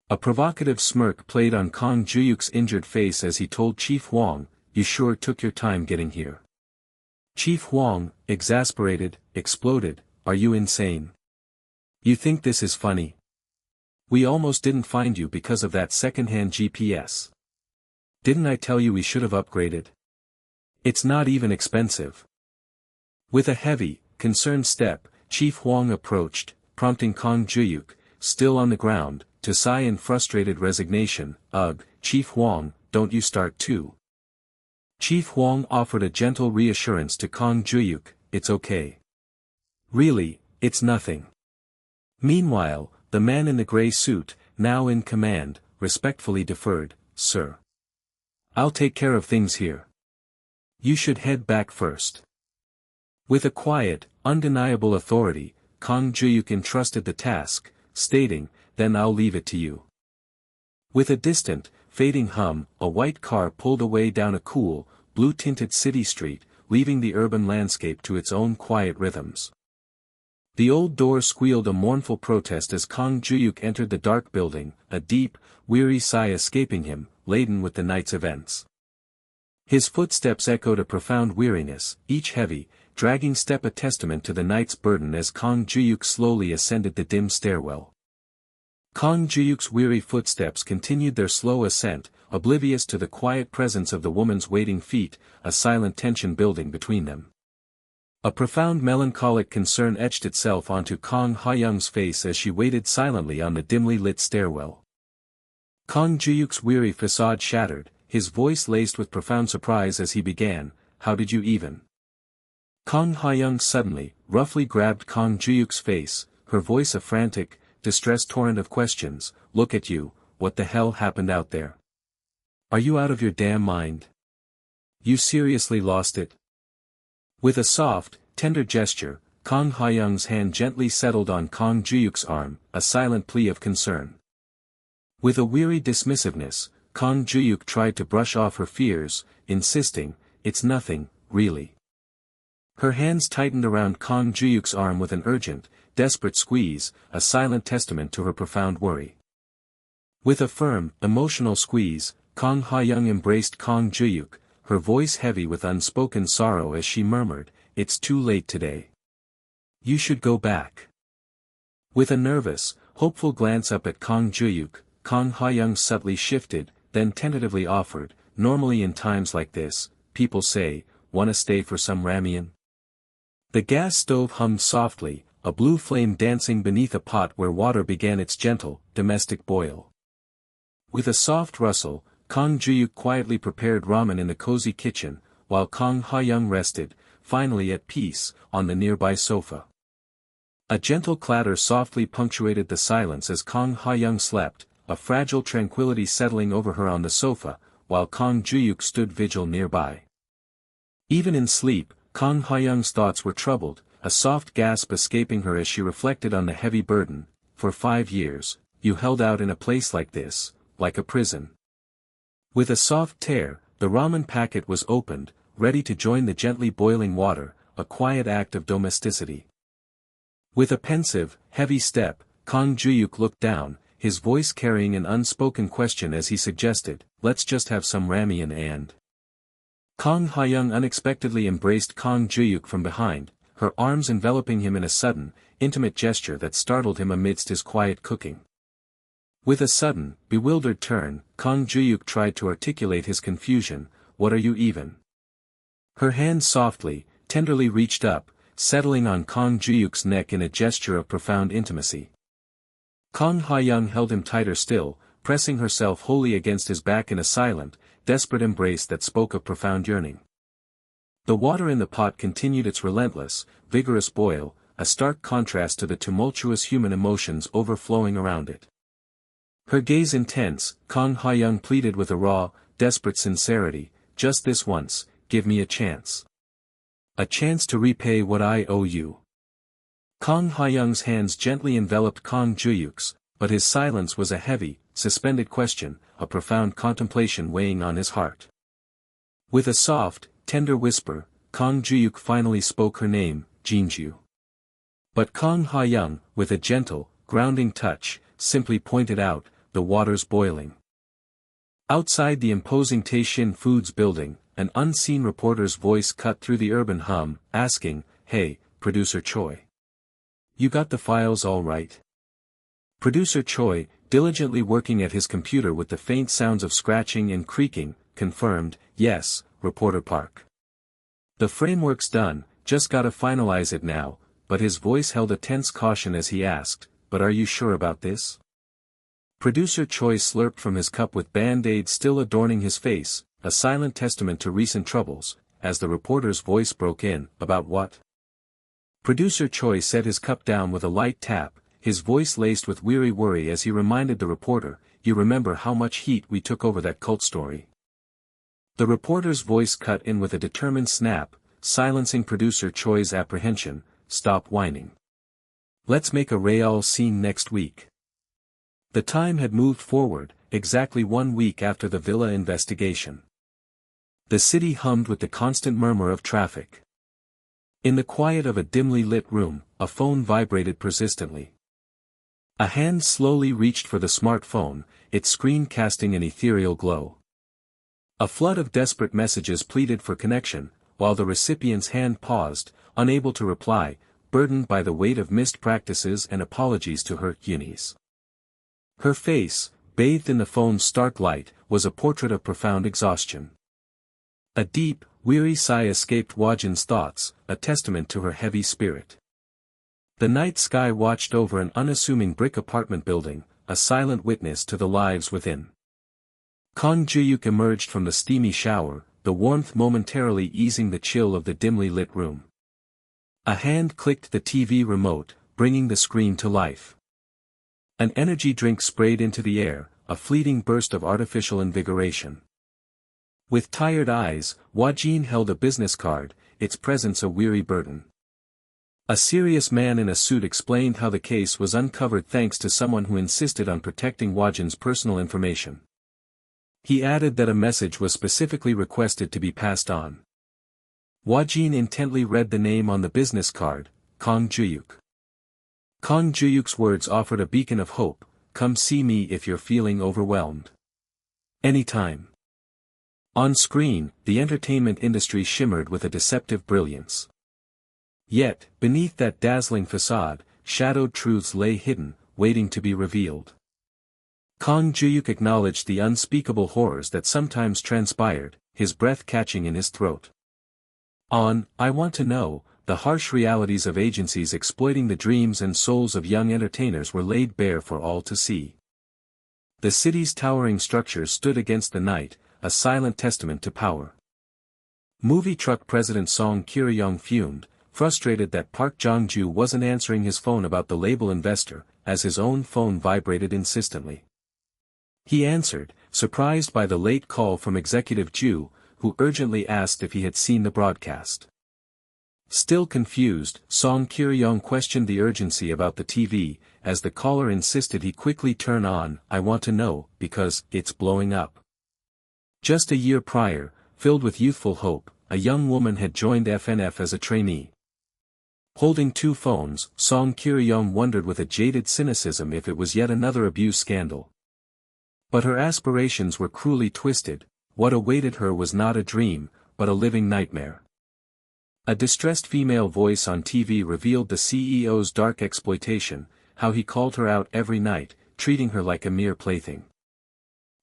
A provocative smirk played on Kang Juhyuk's injured face as he told Chief Hwang, you sure took your time getting here. Chief Huang, exasperated, exploded, are you insane? You think this is funny? We almost didn't find you because of that second-hand GPS. Didn't I tell you we should have upgraded? It's not even expensive. With a heavy, concerned step, Chief Huang approached, prompting Kang Juhyuk, still on the ground, to sigh in frustrated resignation. Ugh, Chief Huang, don't you start too. Chief Huang offered a gentle reassurance to Kang Juhyuk, it's okay. Really, it's nothing. Meanwhile, the man in the gray suit, now in command, respectfully deferred, sir. I'll take care of things here. You should head back first. With a quiet, undeniable authority, Kang Juhyuk entrusted the task, stating, then I'll leave it to you. With a distant, fading hum, a white car pulled away down a cool, blue-tinted city street, leaving the urban landscape to its own quiet rhythms. The old door squealed a mournful protest as Kang Juhyuk entered the dark building, a deep, weary sigh escaping him, laden with the night's events. His footsteps echoed a profound weariness, each heavy, dragging step a testament to the night's burden as Kang Juhyuk slowly ascended the dim stairwell. Kang Juhyuk's weary footsteps continued their slow ascent, oblivious to the quiet presence of the woman's waiting feet, a silent tension building between them. A profound melancholic concern etched itself onto Kang Ha-young's face as she waited silently on the dimly lit stairwell. Kang Juhyuk's weary facade shattered, his voice laced with profound surprise as he began, how did you even? Kang Ha-young suddenly, roughly grabbed Kang Juhyuk's face, her voice a frantic, distressed torrent of questions, look at you, what the hell happened out there? Are you out of your damn mind? You seriously lost it? With a soft, tender gesture, Kang Ha-young's hand gently settled on Kang Juhyuk's arm, a silent plea of concern. With a weary dismissiveness, Kang Juhyuk tried to brush off her fears, insisting, it's nothing, really. Her hands tightened around Kang Juhyuk's arm with an urgent, desperate squeeze, a silent testament to her profound worry. With a firm, emotional squeeze, Kang Ha-young embraced Kang Juhyuk, her voice heavy with unspoken sorrow as she murmured, it's too late today. You should go back. With a nervous, hopeful glance up at Kang Juhyuk, Kang Ha-young subtly shifted, then tentatively offered, normally in times like this, people say, wanna stay for some ramen? The gas stove hummed softly, a blue flame dancing beneath a pot where water began its gentle, domestic boil. With a soft rustle, Kang Juhyuk quietly prepared ramen in the cozy kitchen, while Kang Ha-young rested, finally at peace, on the nearby sofa. A gentle clatter softly punctuated the silence as Kang Ha-young slept, a fragile tranquility settling over her on the sofa, while Kang Juhyuk stood vigil nearby. Even in sleep, Kang Ha-young's thoughts were troubled, a soft gasp escaping her as she reflected on the heavy burden. For 5 years, you held out in a place like this, like a prison. With a soft tear, the ramen packet was opened, ready to join the gently boiling water, a quiet act of domesticity. With a pensive, heavy step, Kang Juhyuk looked down, his voice carrying an unspoken question as he suggested, let's just have some ramen and... Kang Ha-young unexpectedly embraced Kang Juhyuk from behind, her arms enveloping him in a sudden, intimate gesture that startled him amidst his quiet cooking. With a sudden, bewildered turn, Kang Juhyuk tried to articulate his confusion, what are you even? Her hand softly, tenderly reached up, settling on Kang Juhyuk's neck in a gesture of profound intimacy. Kang Ha-young held him tighter still, pressing herself wholly against his back in a silent, desperate embrace that spoke of profound yearning. The water in the pot continued its relentless, vigorous boil, a stark contrast to the tumultuous human emotions overflowing around it. Her gaze intense, Kang Ha-young pleaded with a raw, desperate sincerity, just this once, give me a chance. A chance to repay what I owe you. Kang Ha-young's hands gently enveloped Kang Juhyuk's, but his silence was a heavy, suspended question, a profound contemplation weighing on his heart. With a soft, tender whisper, Kang Juhyuk finally spoke her name, Jinju. But Kang Ha-young, with a gentle, grounding touch, simply pointed out, the water's boiling. Outside the imposing Taishin Foods building, an unseen reporter's voice cut through the urban hum, asking, "Hey, Producer Choi. You got the files all right?" Producer Choi, diligently working at his computer with the faint sounds of scratching and creaking, confirmed, "Yes, Reporter Park. The framework's done, just gotta finalize it now," but his voice held a tense caution as he asked, "But are you sure about this?" Producer Choi slurped from his cup with band-aids still adorning his face, a silent testament to recent troubles, as the reporter's voice broke in, "About what?" Producer Choi set his cup down with a light tap, his voice laced with weary worry as he reminded the reporter, "You remember how much heat we took over that cult story?" The reporter's voice cut in with a determined snap, silencing Producer Choi's apprehension, "Stop whining. Let's make a real scene next week." The time had moved forward, exactly 1 week after the villa investigation. The city hummed with the constant murmur of traffic. In the quiet of a dimly lit room, a phone vibrated persistently. A hand slowly reached for the smartphone, its screen casting an ethereal glow. A flood of desperate messages pleaded for connection, while the recipient's hand paused, unable to reply, burdened by the weight of missed practices and apologies to her unis. Her face, bathed in the phone's stark light, was a portrait of profound exhaustion. A deep, weary sigh escaped Wajin's thoughts, a testament to her heavy spirit. The night sky watched over an unassuming brick apartment building, a silent witness to the lives within. Kang Juhyuk emerged from the steamy shower, the warmth momentarily easing the chill of the dimly lit room. A hand clicked the TV remote, bringing the screen to life. An energy drink sprayed into the air, a fleeting burst of artificial invigoration. With tired eyes, Wajin held a business card, its presence a weary burden. A serious man in a suit explained how the case was uncovered thanks to someone who insisted on protecting Wajin's personal information. He added that a message was specifically requested to be passed on. Wajin intently read the name on the business card, Kang Juhyuk. Kang Juhyuk's words offered a beacon of hope, "Come see me if you're feeling overwhelmed. Anytime." On screen, the entertainment industry shimmered with a deceptive brilliance. Yet, beneath that dazzling facade, shadowed truths lay hidden, waiting to be revealed. Kang Juhyuk acknowledged the unspeakable horrors that sometimes transpired, his breath catching in his throat. On "I Want to Know," the harsh realities of agencies exploiting the dreams and souls of young entertainers were laid bare for all to see. The city's towering structures stood against the night, a silent testament to power. Movie truck president Song Kil-young fumed, frustrated that Park Jong-ju wasn't answering his phone about the label investor, as his own phone vibrated insistently. He answered, surprised by the late call from Executive Ju, who urgently asked if he had seen the broadcast. Still confused, Song Kil-young questioned the urgency about the TV, as the caller insisted he quickly turn on "I Want to Know," because it's blowing up. Just a year prior, filled with youthful hope, a young woman had joined FNF as a trainee. Holding 2 phones, Song Kil-young wondered with a jaded cynicism if it was yet another abuse scandal. But her aspirations were cruelly twisted. What awaited her was not a dream, but a living nightmare. A distressed female voice on TV revealed the CEO's dark exploitation, how he called her out every night, treating her like a mere plaything.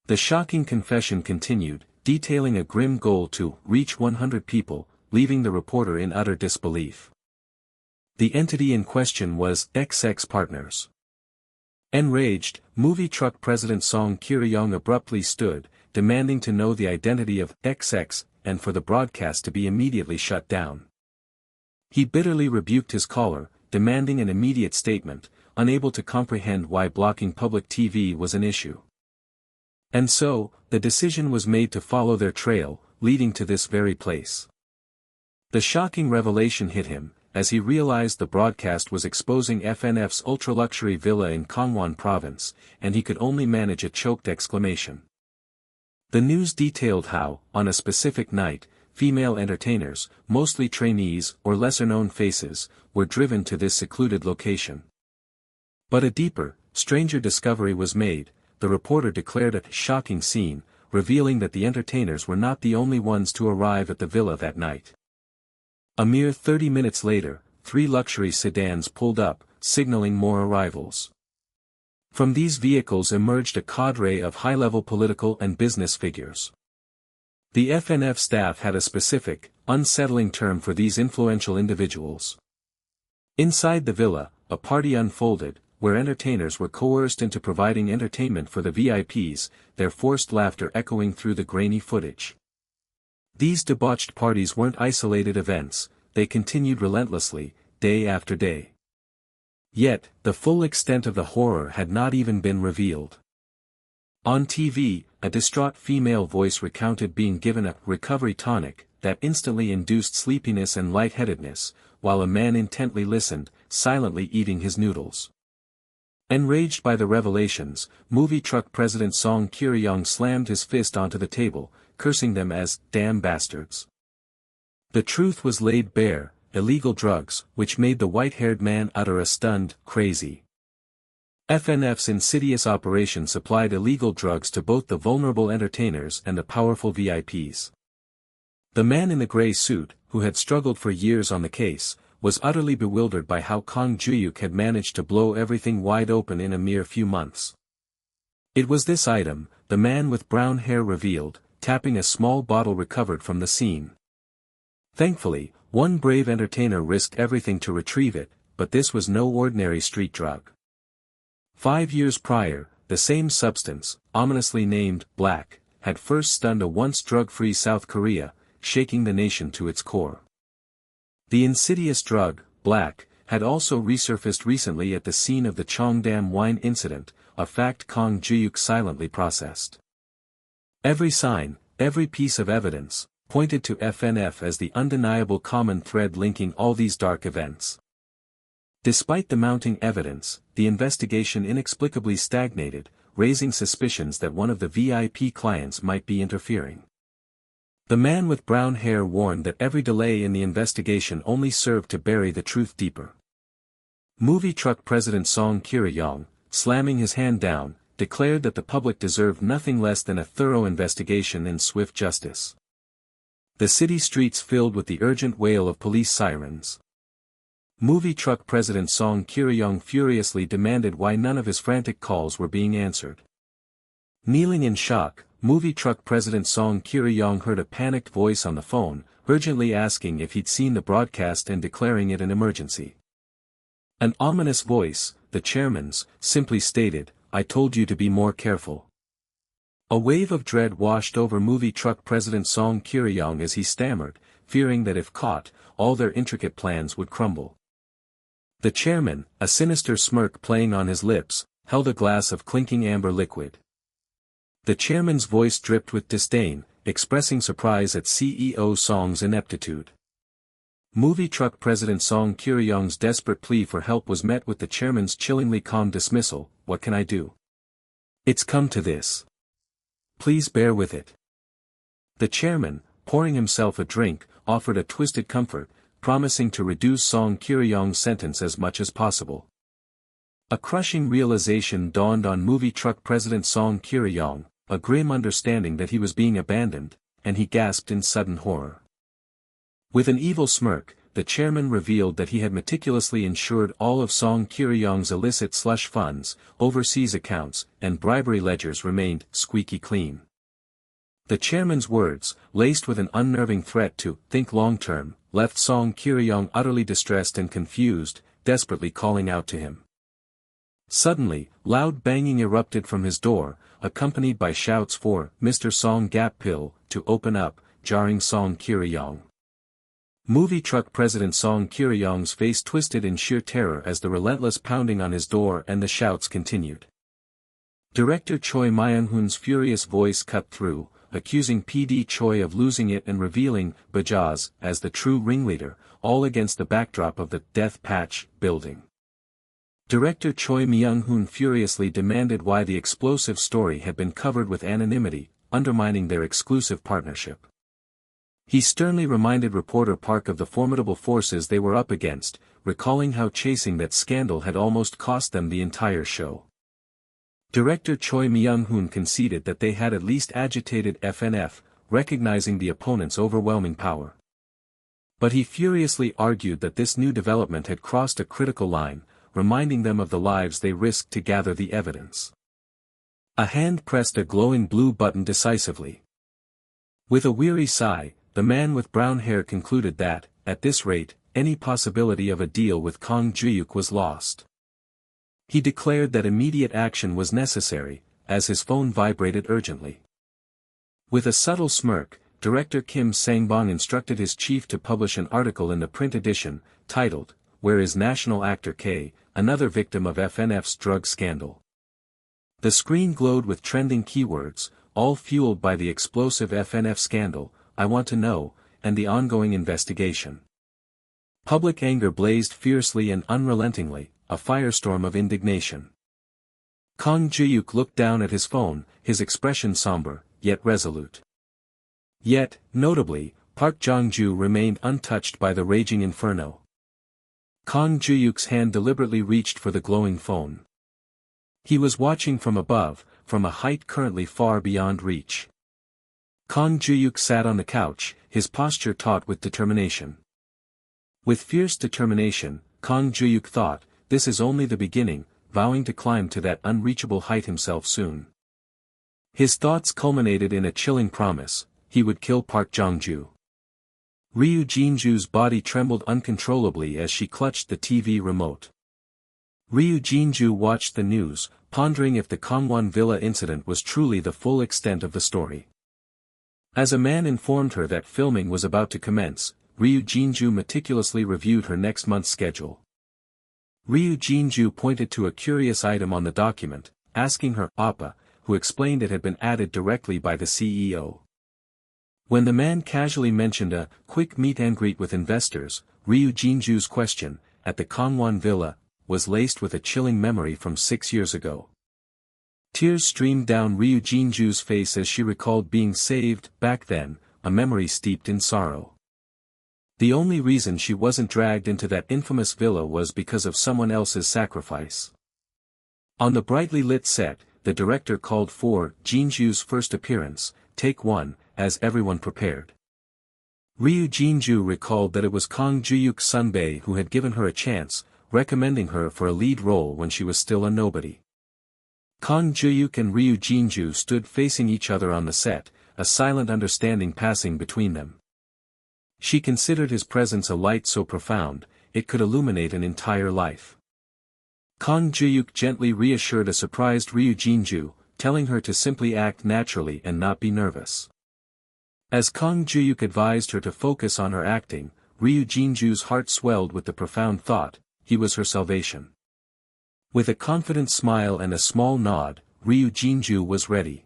The shocking confession continued, detailing a grim goal to reach 100 people, leaving the reporter in utter disbelief. The entity in question was XX Partners. Enraged, movie truck president Song Kil-young abruptly stood, demanding to know the identity of XX, and for the broadcast to be immediately shut down. He bitterly rebuked his caller, demanding an immediate statement, unable to comprehend why blocking public TV was an issue. And so, the decision was made to follow their trail, leading to this very place. The shocking revelation hit him, as he realized the broadcast was exposing FNF's ultra-luxury villa in Gangwon province, and he could only manage a choked exclamation. The news detailed how, on a specific night, female entertainers, mostly trainees or lesser-known faces, were driven to this secluded location. But a deeper, stranger discovery was made. The reporter declared a shocking scene, revealing that the entertainers were not the only ones to arrive at the villa that night. A mere 30 minutes later, 3 luxury sedans pulled up, signaling more arrivals. From these vehicles emerged a cadre of high-level political and business figures. The FNF staff had a specific, unsettling term for these influential individuals. Inside the villa, a party unfolded, where entertainers were coerced into providing entertainment for the VIPs, their forced laughter echoing through the grainy footage. These debauched parties weren't isolated events, they continued relentlessly, day after day. Yet, the full extent of the horror had not even been revealed. On TV, a distraught female voice recounted being given a recovery tonic that instantly induced sleepiness and lightheadedness, while a man intently listened, silently eating his noodles. Enraged by the revelations, movie truck president Song Kye-ryong slammed his fist onto the table, cursing them as damn bastards. The truth was laid bare: illegal drugs, which made the white-haired man utter a stunned, crazy. FNF's insidious operation supplied illegal drugs to both the vulnerable entertainers and the powerful VIPs. The man in the gray suit, who had struggled for years on the case, was utterly bewildered by how Kang Juhyuk had managed to blow everything wide open in a mere few months. It was this item, the man with brown hair revealed, tapping a small bottle recovered from the scene. Thankfully, one brave entertainer risked everything to retrieve it, but this was no ordinary street drug. 5 years prior, the same substance, ominously named Black, had first stunned a once drug-free South Korea, shaking the nation to its core. The insidious drug, Black, had also resurfaced recently at the scene of the Cheongdam wine incident, a fact Kang Juhyuk silently processed. Every sign, every piece of evidence, pointed to FNF as the undeniable common thread linking all these dark events. Despite the mounting evidence, the investigation inexplicably stagnated, raising suspicions that one of the VIP clients might be interfering. The man with brown hair warned that every delay in the investigation only served to bury the truth deeper. Movie truck president Song Kye-ryong, slamming his hand down, declared that the public deserved nothing less than a thorough investigation and swift justice. The city streets filled with the urgent wail of police sirens. Movie truck president Song Kye-ryong furiously demanded why none of his frantic calls were being answered. Kneeling in shock, movie truck president Song Kye-ryong heard a panicked voice on the phone, urgently asking if he'd seen the broadcast and declaring it an emergency. An ominous voice, the chairman's, simply stated, "I told you to be more careful." A wave of dread washed over movie truck president Song Kye-ryong as he stammered, fearing that if caught, all their intricate plans would crumble. The chairman, a sinister smirk playing on his lips, held a glass of clinking amber liquid. The chairman's voice dripped with disdain, expressing surprise at CEO Song's ineptitude. Movie truck president Song Kye-ryong's desperate plea for help was met with the chairman's chillingly calm dismissal, "What can I do? It's come to this. Please bear with it." The chairman, pouring himself a drink, offered a twisted comfort, promising to reduce Song Kye-ryong's sentence as much as possible. A crushing realization dawned on movie truck president Song Kye-ryong, a grim understanding that he was being abandoned, and he gasped in sudden horror. With an evil smirk, the chairman revealed that he had meticulously ensured all of Song Kye-ryong's illicit slush funds, overseas accounts, and bribery ledgers remained squeaky clean. The chairman's words, laced with an unnerving threat to think long-term, left Song Kye-ryong utterly distressed and confused, desperately calling out to him. Suddenly, loud banging erupted from his door, accompanied by shouts for Mr. Song Gap Pill to open up, jarring Song Kye-ryong. Movie truck president Song Kye-ryong's face twisted in sheer terror as the relentless pounding on his door and the shouts continued. Director Choi Myung-hoon's furious voice cut through, accusing PD Choi of losing it and revealing Bajaz as the true ringleader, all against the backdrop of the Death Patch building. Director Choi Myung-hoon furiously demanded why the explosive story had been covered with anonymity, undermining their exclusive partnership. He sternly reminded reporter Park of the formidable forces they were up against, recalling how chasing that scandal had almost cost them the entire show. Director Choi Myung-hoon conceded that they had at least agitated FNF, recognizing the opponent's overwhelming power. But he furiously argued that this new development had crossed a critical line, reminding them of the lives they risked to gather the evidence. A hand pressed a glowing blue button decisively. With a weary sigh, the man with brown hair concluded that, at this rate, any possibility of a deal with Kang Juhyuk was lost. He declared that immediate action was necessary, as his phone vibrated urgently. With a subtle smirk, Director Kim Sang-bong instructed his chief to publish an article in the print edition, titled, "Where is National Actor K, Another Victim of FNF's Drug Scandal?" The screen glowed with trending keywords, all fueled by the explosive FNF scandal, "I want to know," and the ongoing investigation. Public anger blazed fiercely and unrelentingly, a firestorm of indignation. Kang Juhyuk looked down at his phone, his expression somber, yet resolute. Yet, notably, Park Jong-ju remained untouched by the raging inferno. Kang Juhyuk's hand deliberately reached for the glowing phone. He was watching from above, from a height currently far beyond reach. Kang Juhyuk sat on the couch, his posture taut with determination. With fierce determination, Kang Juhyuk thought, this is only the beginning, vowing to climb to that unreachable height himself soon. His thoughts culminated in a chilling promise, he would kill Park Jong-ju. Ryu Jinju's body trembled uncontrollably as she clutched the TV remote. Ryu Jinju watched the news, pondering if the Kangwon Villa incident was truly the full extent of the story. As a man informed her that filming was about to commence, Ryu Jinju meticulously reviewed her next month's schedule. Ryu Jinju pointed to a curious item on the document, asking her Appa, who explained it had been added directly by the CEO. When the man casually mentioned a quick meet and greet with investors, Ryu Jinju's question, at the Kangwon Villa, was laced with a chilling memory from 6 years ago. Tears streamed down Ryu Jinju's face as she recalled being saved, back then, a memory steeped in sorrow. The only reason she wasn't dragged into that infamous villa was because of someone else's sacrifice. On the brightly lit set, the director called for Jinju's first appearance, take one, as everyone prepared. Ryu Jinju recalled that it was Kang Juhyuk's Sunbae who had given her a chance, recommending her for a lead role when she was still a nobody. Kang Juhyuk and Ryu Jinju stood facing each other on the set, a silent understanding passing between them. She considered his presence a light so profound, it could illuminate an entire life. Kang Juhyuk gently reassured a surprised Ryu Jinju, telling her to simply act naturally and not be nervous. As Kang Juhyuk advised her to focus on her acting, Ryu Jinju's heart swelled with the profound thought, he was her salvation. With a confident smile and a small nod, Ryu Jinju was ready.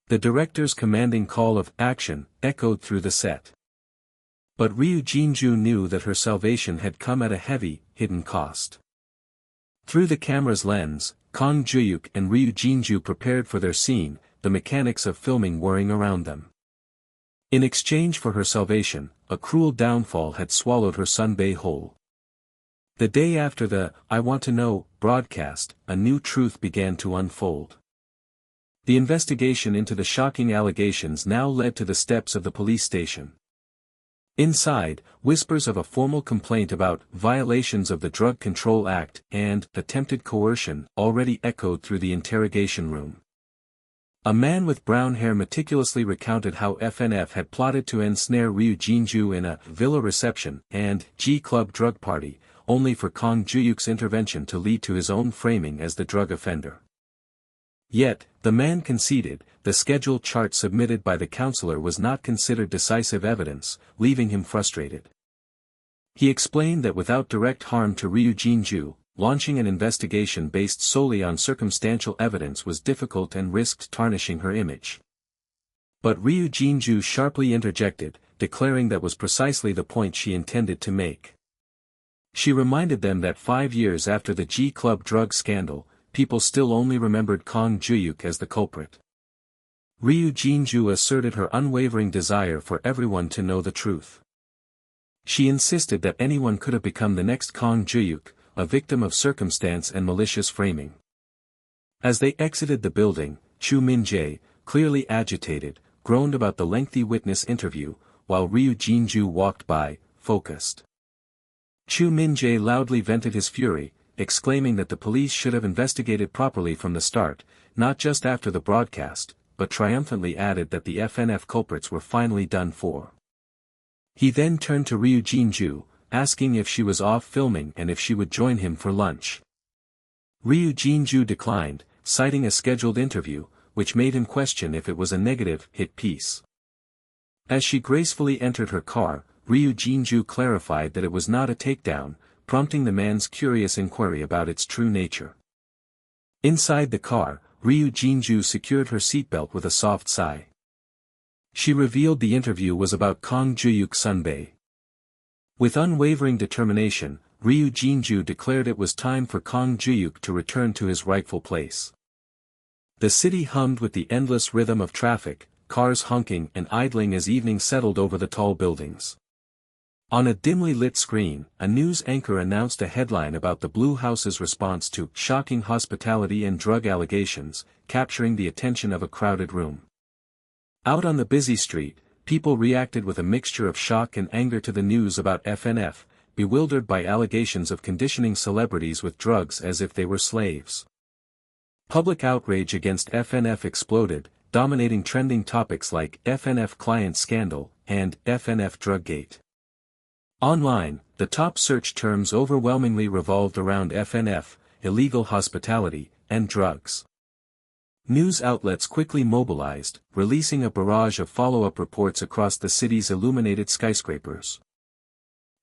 The director's commanding call of action echoed through the set. But Ryu Jinju knew that her salvation had come at a heavy, hidden cost. Through the camera's lens, Kang Juhyuk and Ryu Jinju prepared for their scene, the mechanics of filming whirring around them. In exchange for her salvation, a cruel downfall had swallowed her Sunbae whole. The day after the "I Want to Know" broadcast, a new truth began to unfold. The investigation into the shocking allegations now led to the steps of the police station. Inside, whispers of a formal complaint about violations of the Drug Control Act and attempted coercion already echoed through the interrogation room. A man with brown hair meticulously recounted how FNF had plotted to ensnare Ryu Jinju in a villa reception and G-Club drug party, only for Kang Juhyuk's intervention to lead to his own framing as the drug offender. Yet, the man conceded, the schedule chart submitted by the counselor was not considered decisive evidence, leaving him frustrated. He explained that without direct harm to Ryu Jinju, launching an investigation based solely on circumstantial evidence was difficult and risked tarnishing her image. But Ryu Jinju sharply interjected, declaring that was precisely the point she intended to make. She reminded them that 5 years after the G-Club drug scandal, people still only remembered Kang Juhyuk as the culprit. Ryu Jinju asserted her unwavering desire for everyone to know the truth. She insisted that anyone could have become the next Kang Juhyuk, a victim of circumstance and malicious framing. As they exited the building, Chu Min-jae, clearly agitated, groaned about the lengthy witness interview, while Ryu Jinju walked by, focused. Chu Min-jae loudly vented his fury, exclaiming that the police should have investigated properly from the start, not just after the broadcast, but triumphantly added that the FNF culprits were finally done for. He then turned to Ryu Jinju, asking if she was off filming and if she would join him for lunch. Ryu Jinju declined, citing a scheduled interview, which made him question if it was a negative hit piece. As she gracefully entered her car, Ryu Jinju clarified that it was not a takedown, prompting the man's curious inquiry about its true nature. Inside the car, Ryu Jinju secured her seatbelt with a soft sigh. She revealed the interview was about Kang Juhyuk Sunbae. With unwavering determination, Ryu Jinju declared it was time for Kang Juhyuk to return to his rightful place. The city hummed with the endless rhythm of traffic, cars honking and idling as evening settled over the tall buildings. On a dimly lit screen, a news anchor announced a headline about the Blue House's response to shocking hospitality and drug allegations, capturing the attention of a crowded room. Out on the busy street, people reacted with a mixture of shock and anger to the news about FNF, bewildered by allegations of conditioning celebrities with drugs as if they were slaves. Public outrage against FNF exploded, dominating trending topics like FNF client scandal and FNF druggate. Online, the top search terms overwhelmingly revolved around FNF, illegal hospitality, and drugs. News outlets quickly mobilized, releasing a barrage of follow-up reports across the city's illuminated skyscrapers.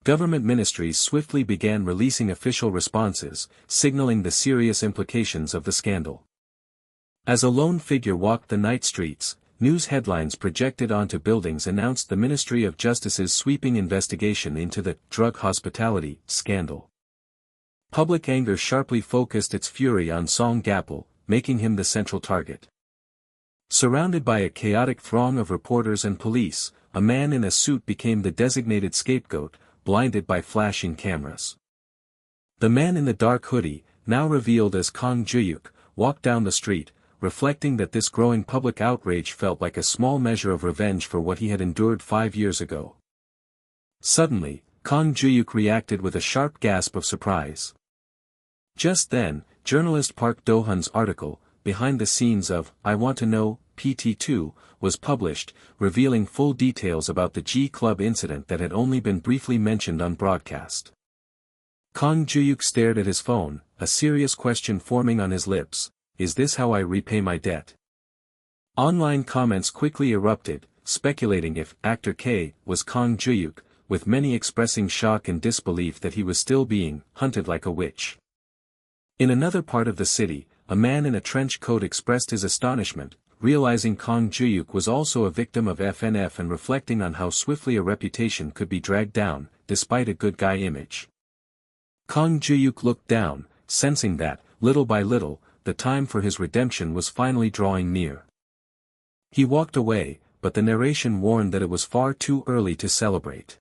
Government ministries swiftly began releasing official responses, signaling the serious implications of the scandal. As a lone figure walked the night streets, news headlines projected onto buildings announced the Ministry of Justice's sweeping investigation into the drug hospitality scandal. Public anger sharply focused its fury on Song Gapal, making him the central target. Surrounded by a chaotic throng of reporters and police, a man in a suit became the designated scapegoat, blinded by flashing cameras. The man in the dark hoodie, now revealed as Kang Juhyuk, walked down the street, reflecting that this growing public outrage felt like a small measure of revenge for what he had endured 5 years ago. Suddenly, Kang Juhyuk reacted with a sharp gasp of surprise. Just then, journalist Park Do-hun's article, Behind the Scenes of I Want to Know, PT2, was published, revealing full details about the G Club incident that had only been briefly mentioned on broadcast. Kang Juhyuk stared at his phone, a serious question forming on his lips: is this how I repay my debt? Online comments quickly erupted, speculating if actor K was Kang Juhyuk, with many expressing shock and disbelief that he was still being hunted like a witch. In another part of the city, a man in a trench coat expressed his astonishment, realizing Kang Juhyuk was also a victim of FNF and reflecting on how swiftly a reputation could be dragged down, despite a good guy image. Kang Juhyuk looked down, sensing that, little by little, the time for his redemption was finally drawing near. He walked away, but the narration warned that it was far too early to celebrate.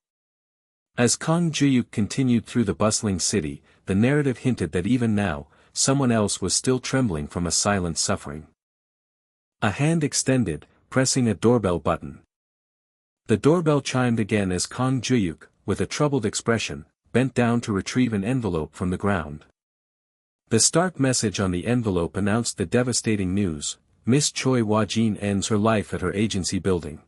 As Kang Juhyuk continued through the bustling city, the narrative hinted that even now, someone else was still trembling from a silent suffering. A hand extended, pressing a doorbell button. The doorbell chimed again as Kang Juhyuk, with a troubled expression, bent down to retrieve an envelope from the ground. The stark message on the envelope announced the devastating news: Miss Choi Wajin ends her life at her agency building.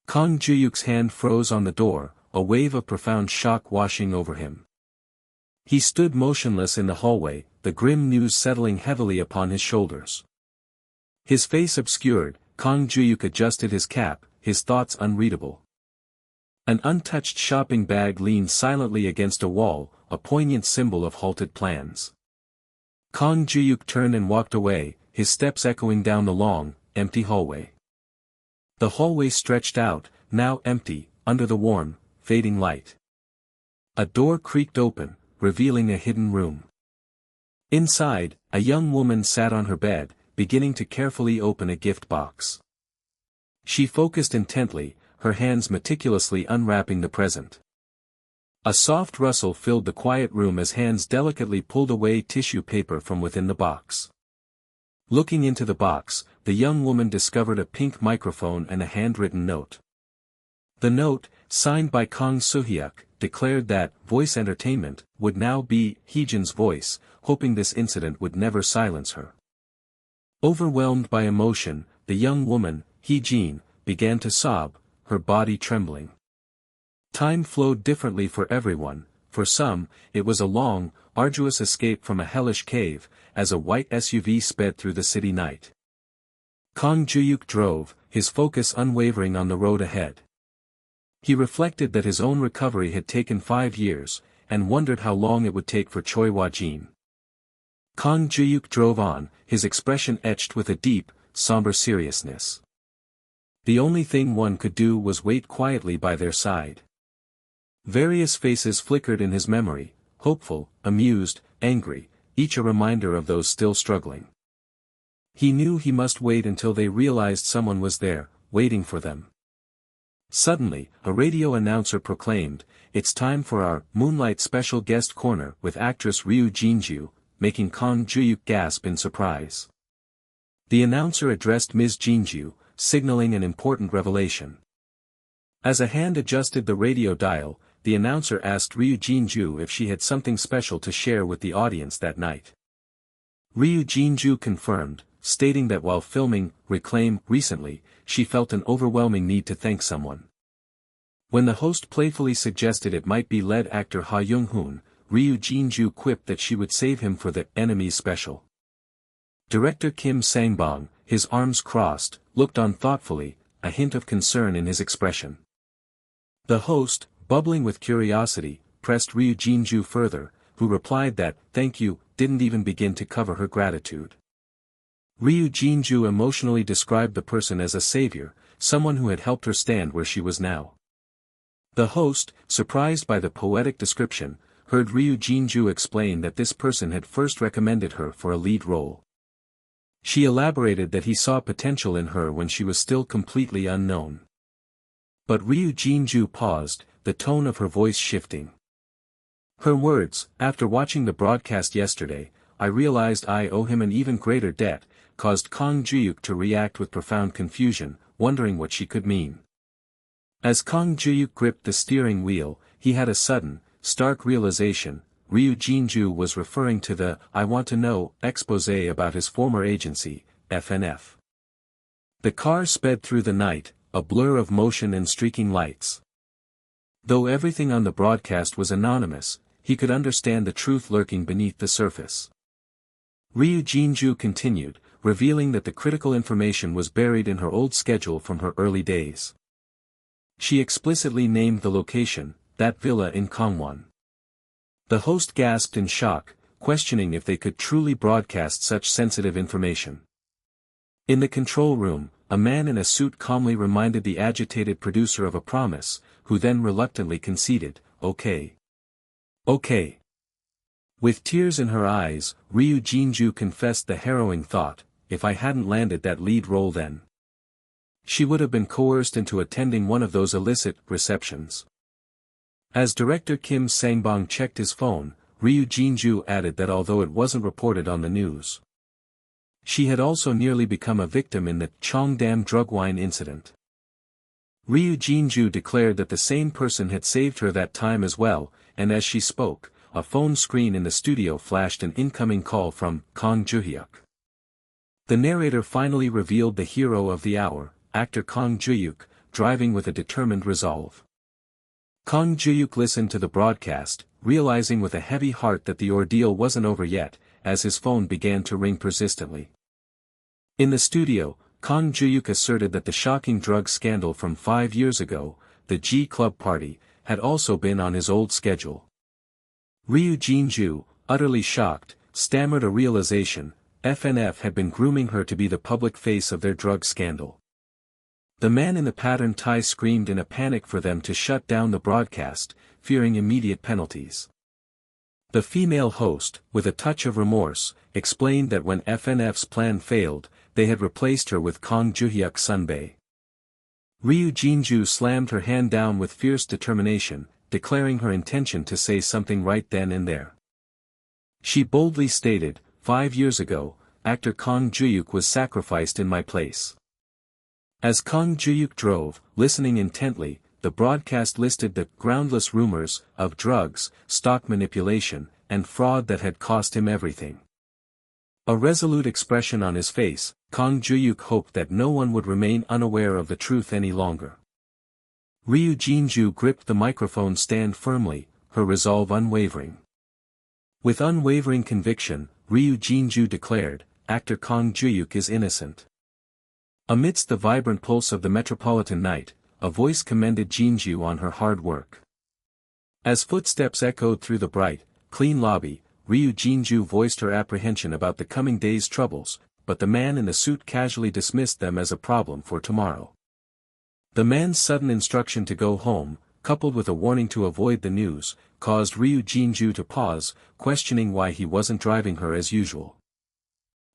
Kang Juhyuk's hand froze on the door, a wave of profound shock washing over him. He stood motionless in the hallway, the grim news settling heavily upon his shoulders. His face obscured, Kang Juhyuk adjusted his cap, his thoughts unreadable. An untouched shopping bag leaned silently against a wall, a poignant symbol of halted plans. Kang Juhyuk turned and walked away, his steps echoing down the long, empty hallway. The hallway stretched out, now empty, under the warm, fading light. A door creaked open, revealing a hidden room. Inside, a young woman sat on her bed, beginning to carefully open a gift box. She focused intently, her hands meticulously unwrapping the present. A soft rustle filled the quiet room as hands delicately pulled away tissue paper from within the box. Looking into the box, the young woman discovered a pink microphone and a handwritten note. The note, signed by Kang Juhyuk, declared that Voice Entertainment would now be Heejin's voice, hoping this incident would never silence her. Overwhelmed by emotion, the young woman, Heejin, began to sob, her body trembling. Time flowed differently for everyone. For some, it was a long, arduous escape from a hellish cave, as a white SUV sped through the city night. Kang Juhyuk drove, his focus unwavering on the road ahead. He reflected that his own recovery had taken 5 years, and wondered how long it would take for Choi Wajin. Kang Juhyuk drove on, his expression etched with a deep, somber seriousness. The only thing one could do was wait quietly by their side. Various faces flickered in his memory, hopeful, amused, angry, each a reminder of those still struggling. He knew he must wait until they realized someone was there, waiting for them. Suddenly, a radio announcer proclaimed, "It's time for our Moonlight Special Guest Corner with actress Ryu Jinju," making Kang Juhyuk gasp in surprise. The announcer addressed Ms. Jinju, signaling an important revelation. As a hand adjusted the radio dial, the announcer asked Ryu Jinju if she had something special to share with the audience that night. Ryu Jinju confirmed, stating that while filming Reclaim recently, she felt an overwhelming need to thank someone. When the host playfully suggested it might be lead actor Ha Young-hoon, Ryu Jinju quipped that she would save him for the Enemies special. Director Kim Sang-bong, his arms crossed, looked on thoughtfully, a hint of concern in his expression. The host, bubbling with curiosity, pressed Ryu Jinju further, who replied that "thank you" didn't even begin to cover her gratitude. Ryu Jinju emotionally described the person as a savior, someone who had helped her stand where she was now. The host, surprised by the poetic description, heard Ryu Jinju explain that this person had first recommended her for a lead role. She elaborated that he saw potential in her when she was still completely unknown. But Ryu Jinju paused, the tone of her voice shifting. Her words, "After watching the broadcast yesterday, I realized I owe him an even greater debt," caused Kang Juhyuk to react with profound confusion, wondering what she could mean. As Kang Juhyuk gripped the steering wheel, he had a sudden, stark realization. Ryu Jinju was referring to the "I want to know" exposé about his former agency, FNF. The car sped through the night, a blur of motion and streaking lights. Though everything on the broadcast was anonymous, he could understand the truth lurking beneath the surface. Ryu Jinju continued, revealing that the critical information was buried in her old schedule from her early days. She explicitly named the location, that villa in Gangwon. The host gasped in shock, questioning if they could truly broadcast such sensitive information. In the control room, a man in a suit calmly reminded the agitated producer of a promise, who then reluctantly conceded, "Okay. Okay." With tears in her eyes, Ryu Jinju confessed the harrowing thought, "If I hadn't landed that lead role then, she would have been coerced into attending one of those illicit receptions." As director Kim Sang-bong checked his phone, Ryu Jinju added that although it wasn't reported on the news, she had also nearly become a victim in the Cheongdam drug wine incident. Ryu Jinju declared that the same person had saved her that time as well, and as she spoke, a phone screen in the studio flashed an incoming call from Kang Juhyuk. The narrator finally revealed the hero of the hour, actor Kang Juhyuk, driving with a determined resolve. Kang Juhyuk listened to the broadcast, realizing with a heavy heart that the ordeal wasn't over yet, as his phone began to ring persistently. In the studio, Kang Juhyuk asserted that the shocking drug scandal from 5 years ago, the G Club party, had also been on his old schedule. Ryu Jinju, utterly shocked, stammered a realization: FNF had been grooming her to be the public face of their drug scandal. The man in the patterned tie screamed in a panic for them to shut down the broadcast, fearing immediate penalties. The female host, with a touch of remorse, explained that when FNF's plan failed, they had replaced her with Kang Juhyuk Sunbae. Ryu Jinju slammed her hand down with fierce determination, declaring her intention to say something right then and there. She boldly stated, 5 years ago, actor Kang Juhyuk was sacrificed in my place. As Kang Juhyuk drove, listening intently, the broadcast listed the groundless rumors of drugs, stock manipulation, and fraud that had cost him everything. A resolute expression on his face, Kang Juhyuk hoped that no one would remain unaware of the truth any longer. Ryu Jinju gripped the microphone stand firmly, her resolve unwavering. With unwavering conviction, Ryu Jinju declared, actor Kang Juhyuk is innocent. Amidst the vibrant pulse of the metropolitan night, a voice commended Jinju on her hard work. As footsteps echoed through the bright, clean lobby, Ryu Jinju voiced her apprehension about the coming day's troubles, but the man in the suit casually dismissed them as a problem for tomorrow. The man's sudden instruction to go home, coupled with a warning to avoid the news, caused Ryu Jinju to pause, questioning why he wasn't driving her as usual.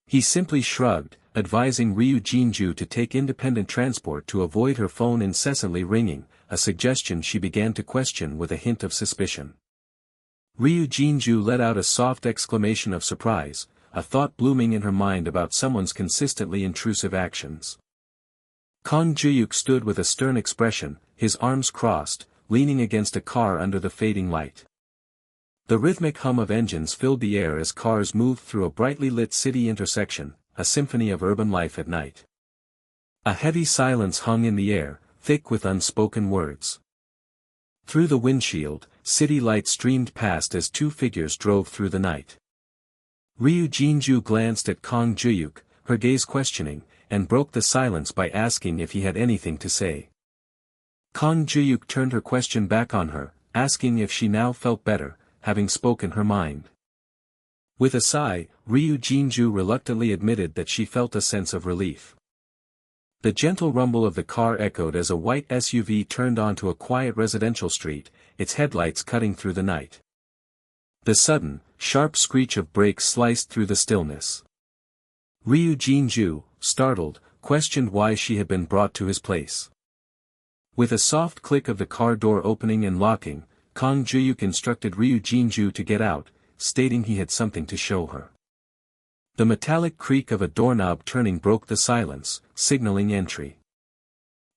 He simply shrugged, advising Ryu Jinju to take independent transport to avoid her phone incessantly ringing, a suggestion she began to question with a hint of suspicion. Ryu Jinju let out a soft exclamation of surprise, a thought blooming in her mind about someone's consistently intrusive actions. Kang Juhyuk stood with a stern expression, his arms crossed, leaning against a car under the fading light. The rhythmic hum of engines filled the air as cars moved through a brightly lit city intersection, a symphony of urban life at night. A heavy silence hung in the air, thick with unspoken words. Through the windshield, city lights streamed past as two figures drove through the night. Ryu Jinju glanced at Kang Juhyuk, her gaze questioning, and broke the silence by asking if he had anything to say. Kang Juhyuk turned her question back on her, asking if she now felt better, having spoken her mind. With a sigh, Ryu Jinju reluctantly admitted that she felt a sense of relief. The gentle rumble of the car echoed as a white SUV turned onto a quiet residential street, its headlights cutting through the night. The sudden, sharp screech of brakes sliced through the stillness. Ryu Jinju, startled, questioned why she had been brought to his place. With a soft click of the car door opening and locking, Kang Juhyuk instructed Ryu Jinju to get out, stating he had something to show her. The metallic creak of a doorknob turning broke the silence, signaling entry.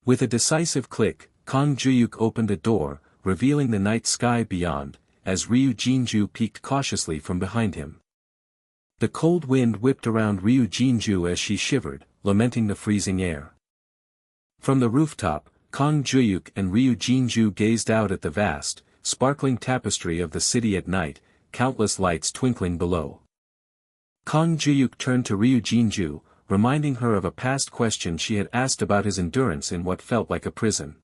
With a decisive click, Kang Juhyuk opened a door, revealing the night sky beyond, as Ryu Jinju peeked cautiously from behind him. The cold wind whipped around Ryu Jinju as she shivered, lamenting the freezing air. From the rooftop, Kang Juhyuk and Ryu Jinju gazed out at the vast, sparkling tapestry of the city at night, countless lights twinkling below. Kang Juhyuk turned to Ryu Jinju, reminding her of a past question she had asked about his endurance in what felt like a prison.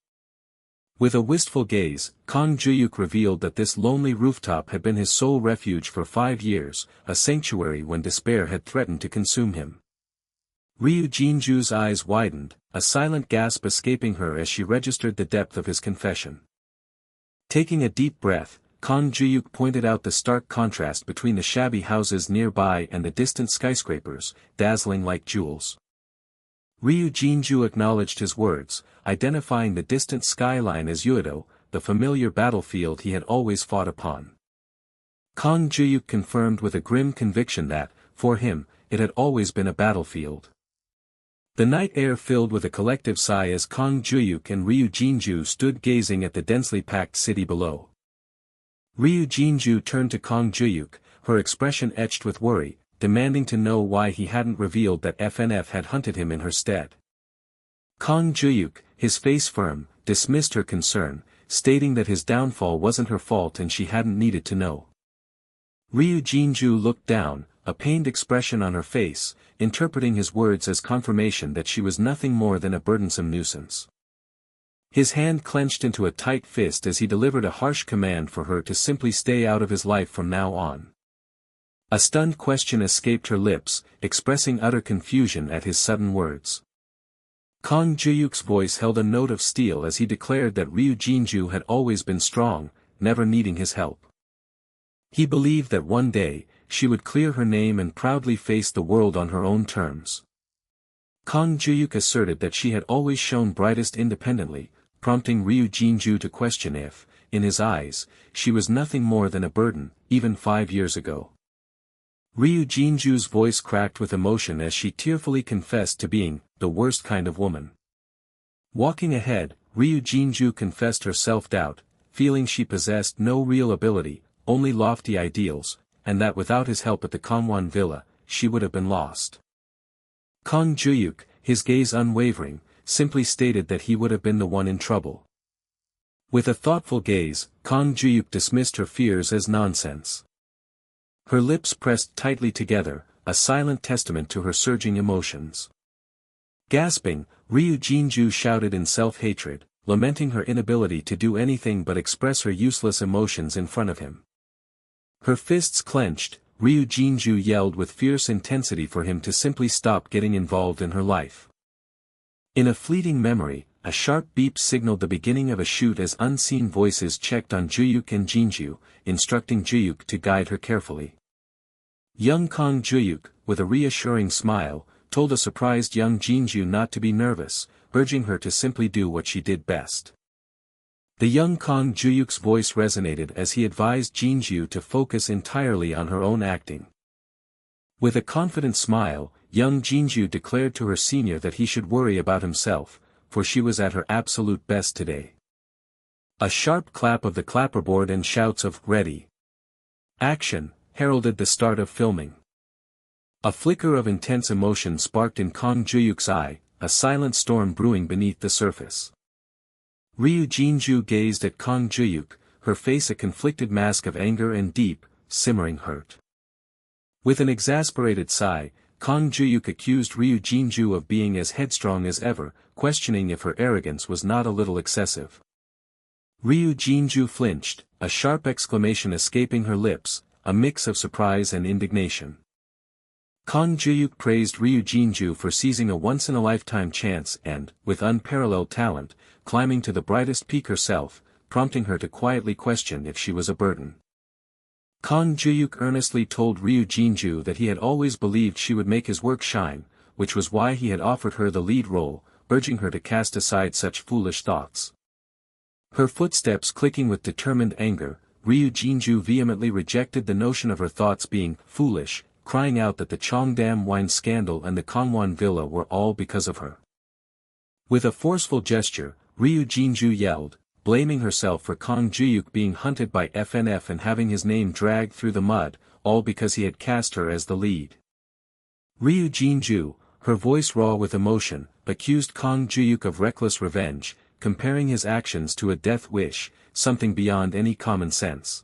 With a wistful gaze, Kang Juhyuk revealed that this lonely rooftop had been his sole refuge for 5 years, a sanctuary when despair had threatened to consume him. Ryu Jinju's eyes widened, a silent gasp escaping her as she registered the depth of his confession. Taking a deep breath, Kang Juhyuk pointed out the stark contrast between the shabby houses nearby and the distant skyscrapers, dazzling like jewels. Ryu Jinju acknowledged his words, identifying the distant skyline as Uedo, the familiar battlefield he had always fought upon. Kang Juhyuk confirmed with a grim conviction that, for him, it had always been a battlefield. The night air filled with a collective sigh as Kang Juhyuk and Ryu Jinju stood gazing at the densely packed city below. Ryu Jinju turned to Kang Juhyuk, her expression etched with worry, demanding to know why he hadn't revealed that FNF had hunted him in her stead. Kang Juhyuk, his face firm, dismissed her concern, stating that his downfall wasn't her fault and she hadn't needed to know. Ryu Jinju looked down, a pained expression on her face, interpreting his words as confirmation that she was nothing more than a burdensome nuisance. His hand clenched into a tight fist as he delivered a harsh command for her to simply stay out of his life from now on. A stunned question escaped her lips, expressing utter confusion at his sudden words. Kang Juhyuk's voice held a note of steel as he declared that Ryu Jinju had always been strong, never needing his help. He believed that one day, she would clear her name and proudly face the world on her own terms. Kang Juhyuk asserted that she had always shone brightest independently, prompting Ryu Jinju to question if, in his eyes, she was nothing more than a burden, even 5 years ago. Ryu Jinju's voice cracked with emotion as she tearfully confessed to being the worst kind of woman. Walking ahead, Ryu Jinju confessed her self-doubt, feeling she possessed no real ability, only lofty ideals, and that without his help at the Kangwon villa, she would have been lost. Kang Juhyuk, his gaze unwavering, simply stated that he would have been the one in trouble. With a thoughtful gaze, Kang Juhyuk dismissed her fears as nonsense. Her lips pressed tightly together, a silent testament to her surging emotions. Gasping, Ryu Jinju shouted in self-hatred, lamenting her inability to do anything but express her useless emotions in front of him. Her fists clenched, Ryu Jinju yelled with fierce intensity for him to simply stop getting involved in her life. In a fleeting memory, a sharp beep signaled the beginning of a shoot as unseen voices checked on Juhyuk and Jinju, instructing Juhyuk to guide her carefully. Young Kang Juhyuk, with a reassuring smile, told a surprised young Jinju not to be nervous, urging her to simply do what she did best. The young Kang Juhyuk's voice resonated as he advised Jinju to focus entirely on her own acting. With a confident smile, young Jinju declared to her senior that he should worry about himself, for she was at her absolute best today. A sharp clap of the clapperboard and shouts of "Ready! Action!" heralded the start of filming. A flicker of intense emotion sparked in Kang Juhyuk's eye, a silent storm brewing beneath the surface. Ryu Jinju gazed at Kang Juhyuk, her face a conflicted mask of anger and deep, simmering hurt. With an exasperated sigh, Kang Juhyuk accused Ryu Jinju of being as headstrong as ever, questioning if her arrogance was not a little excessive. Ryu Jinju flinched, a sharp exclamation escaping her lips, a mix of surprise and indignation. Kang Juhyuk praised Ryu Jinju for seizing a once-in-a-lifetime chance and, with unparalleled talent, climbing to the brightest peak herself, prompting her to quietly question if she was a burden. Kang Juhyuk earnestly told Ryu Jinju that he had always believed she would make his work shine, which was why he had offered her the lead role, urging her to cast aside such foolish thoughts. Her footsteps clicking with determined anger, Ryu Jinju vehemently rejected the notion of her thoughts being foolish, crying out that the Cheongdam wine scandal and the Kangwon villa were all because of her. With a forceful gesture, Ryu Jinju yelled, blaming herself for Kang Juhyuk being hunted by FNF and having his name dragged through the mud, all because he had cast her as the lead. Ryu Jinju, her voice raw with emotion, accused Kang Juhyuk of reckless revenge, comparing his actions to a death wish, something beyond any common sense.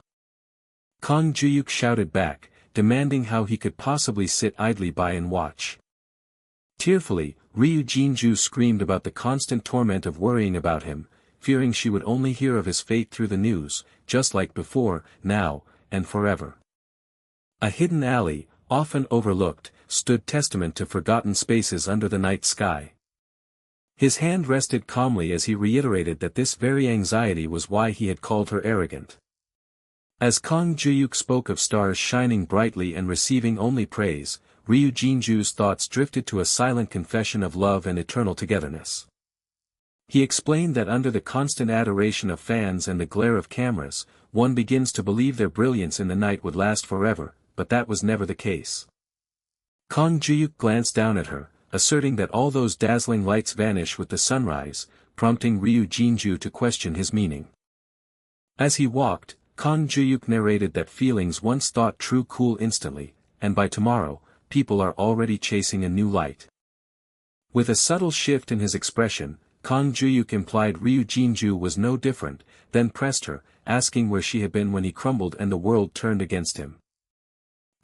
Kang Juhyuk shouted back, demanding how he could possibly sit idly by and watch. Tearfully, Ryu Jinju screamed about the constant torment of worrying about him, fearing she would only hear of his fate through the news, just like before, now, and forever. A hidden alley, often overlooked, stood testament to forgotten spaces under the night sky. His hand rested calmly as he reiterated that this very anxiety was why he had called her arrogant. As Kang Juhyuk spoke of stars shining brightly and receiving only praise, Ryu Jinju's thoughts drifted to a silent confession of love and eternal togetherness. He explained that under the constant adoration of fans and the glare of cameras, one begins to believe their brilliance in the night would last forever, but that was never the case. Kang Juhyuk glanced down at her, asserting that all those dazzling lights vanish with the sunrise, prompting Ryu Jinju to question his meaning. As he walked, Kang Juhyuk narrated that feelings once thought true cool instantly, and by tomorrow, people are already chasing a new light. With a subtle shift in his expression, Kang Juhyuk implied Ryu Jinju was no different, then pressed her, asking where she had been when he crumbled and the world turned against him.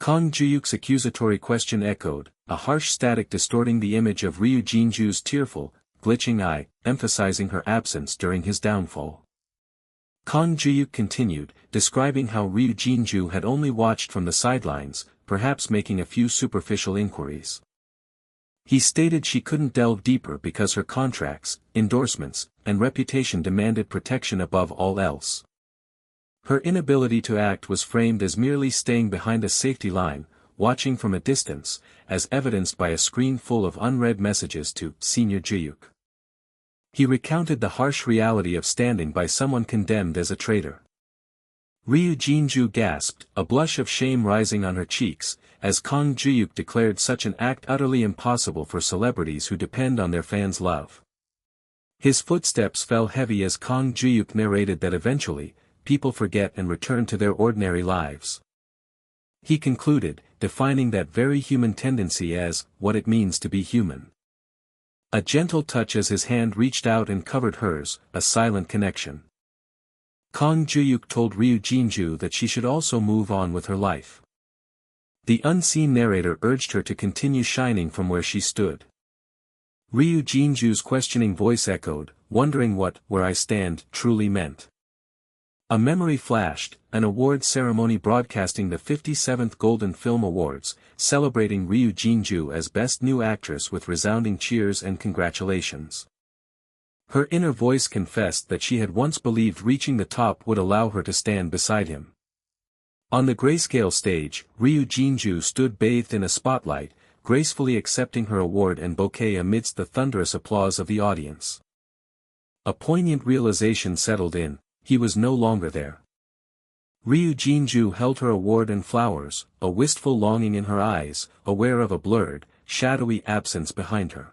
Kang Juhyuk's accusatory question echoed, a harsh static distorting the image of Ryu Jinju's tearful, glitching eye, emphasizing her absence during his downfall. Kang Juhyuk continued, describing how Ryu Jinju had only watched from the sidelines, perhaps making a few superficial inquiries. He stated she couldn't delve deeper because her contracts, endorsements, and reputation demanded protection above all else. Her inability to act was framed as merely staying behind a safety line, watching from a distance, as evidenced by a screen full of unread messages to Senior Juhyuk. He recounted the harsh reality of standing by someone condemned as a traitor. Ryu Jinju gasped, a blush of shame rising on her cheeks, as Kang Juhyuk declared such an act utterly impossible for celebrities who depend on their fans' love. His footsteps fell heavy as Kang Juhyuk narrated that eventually, people forget and return to their ordinary lives. He concluded, defining that very human tendency as what it means to be human. A gentle touch as his hand reached out and covered hers, a silent connection. Kang Juhyuk told Ryu Jinju that she should also move on with her life. The unseen narrator urged her to continue shining from where she stood. Ryu Jinju's questioning voice echoed, wondering what "where I stand" truly meant. A memory flashed, an award ceremony broadcasting the 57th Golden Film Awards, celebrating Ryu Jinju as Best New Actress with resounding cheers and congratulations. Her inner voice confessed that she had once believed reaching the top would allow her to stand beside him. On the grayscale stage, Ryu Jinju stood bathed in a spotlight, gracefully accepting her award and bouquet amidst the thunderous applause of the audience. A poignant realization settled in. He was no longer there. Ryu Jinju held her award and flowers, a wistful longing in her eyes, aware of a blurred, shadowy absence behind her.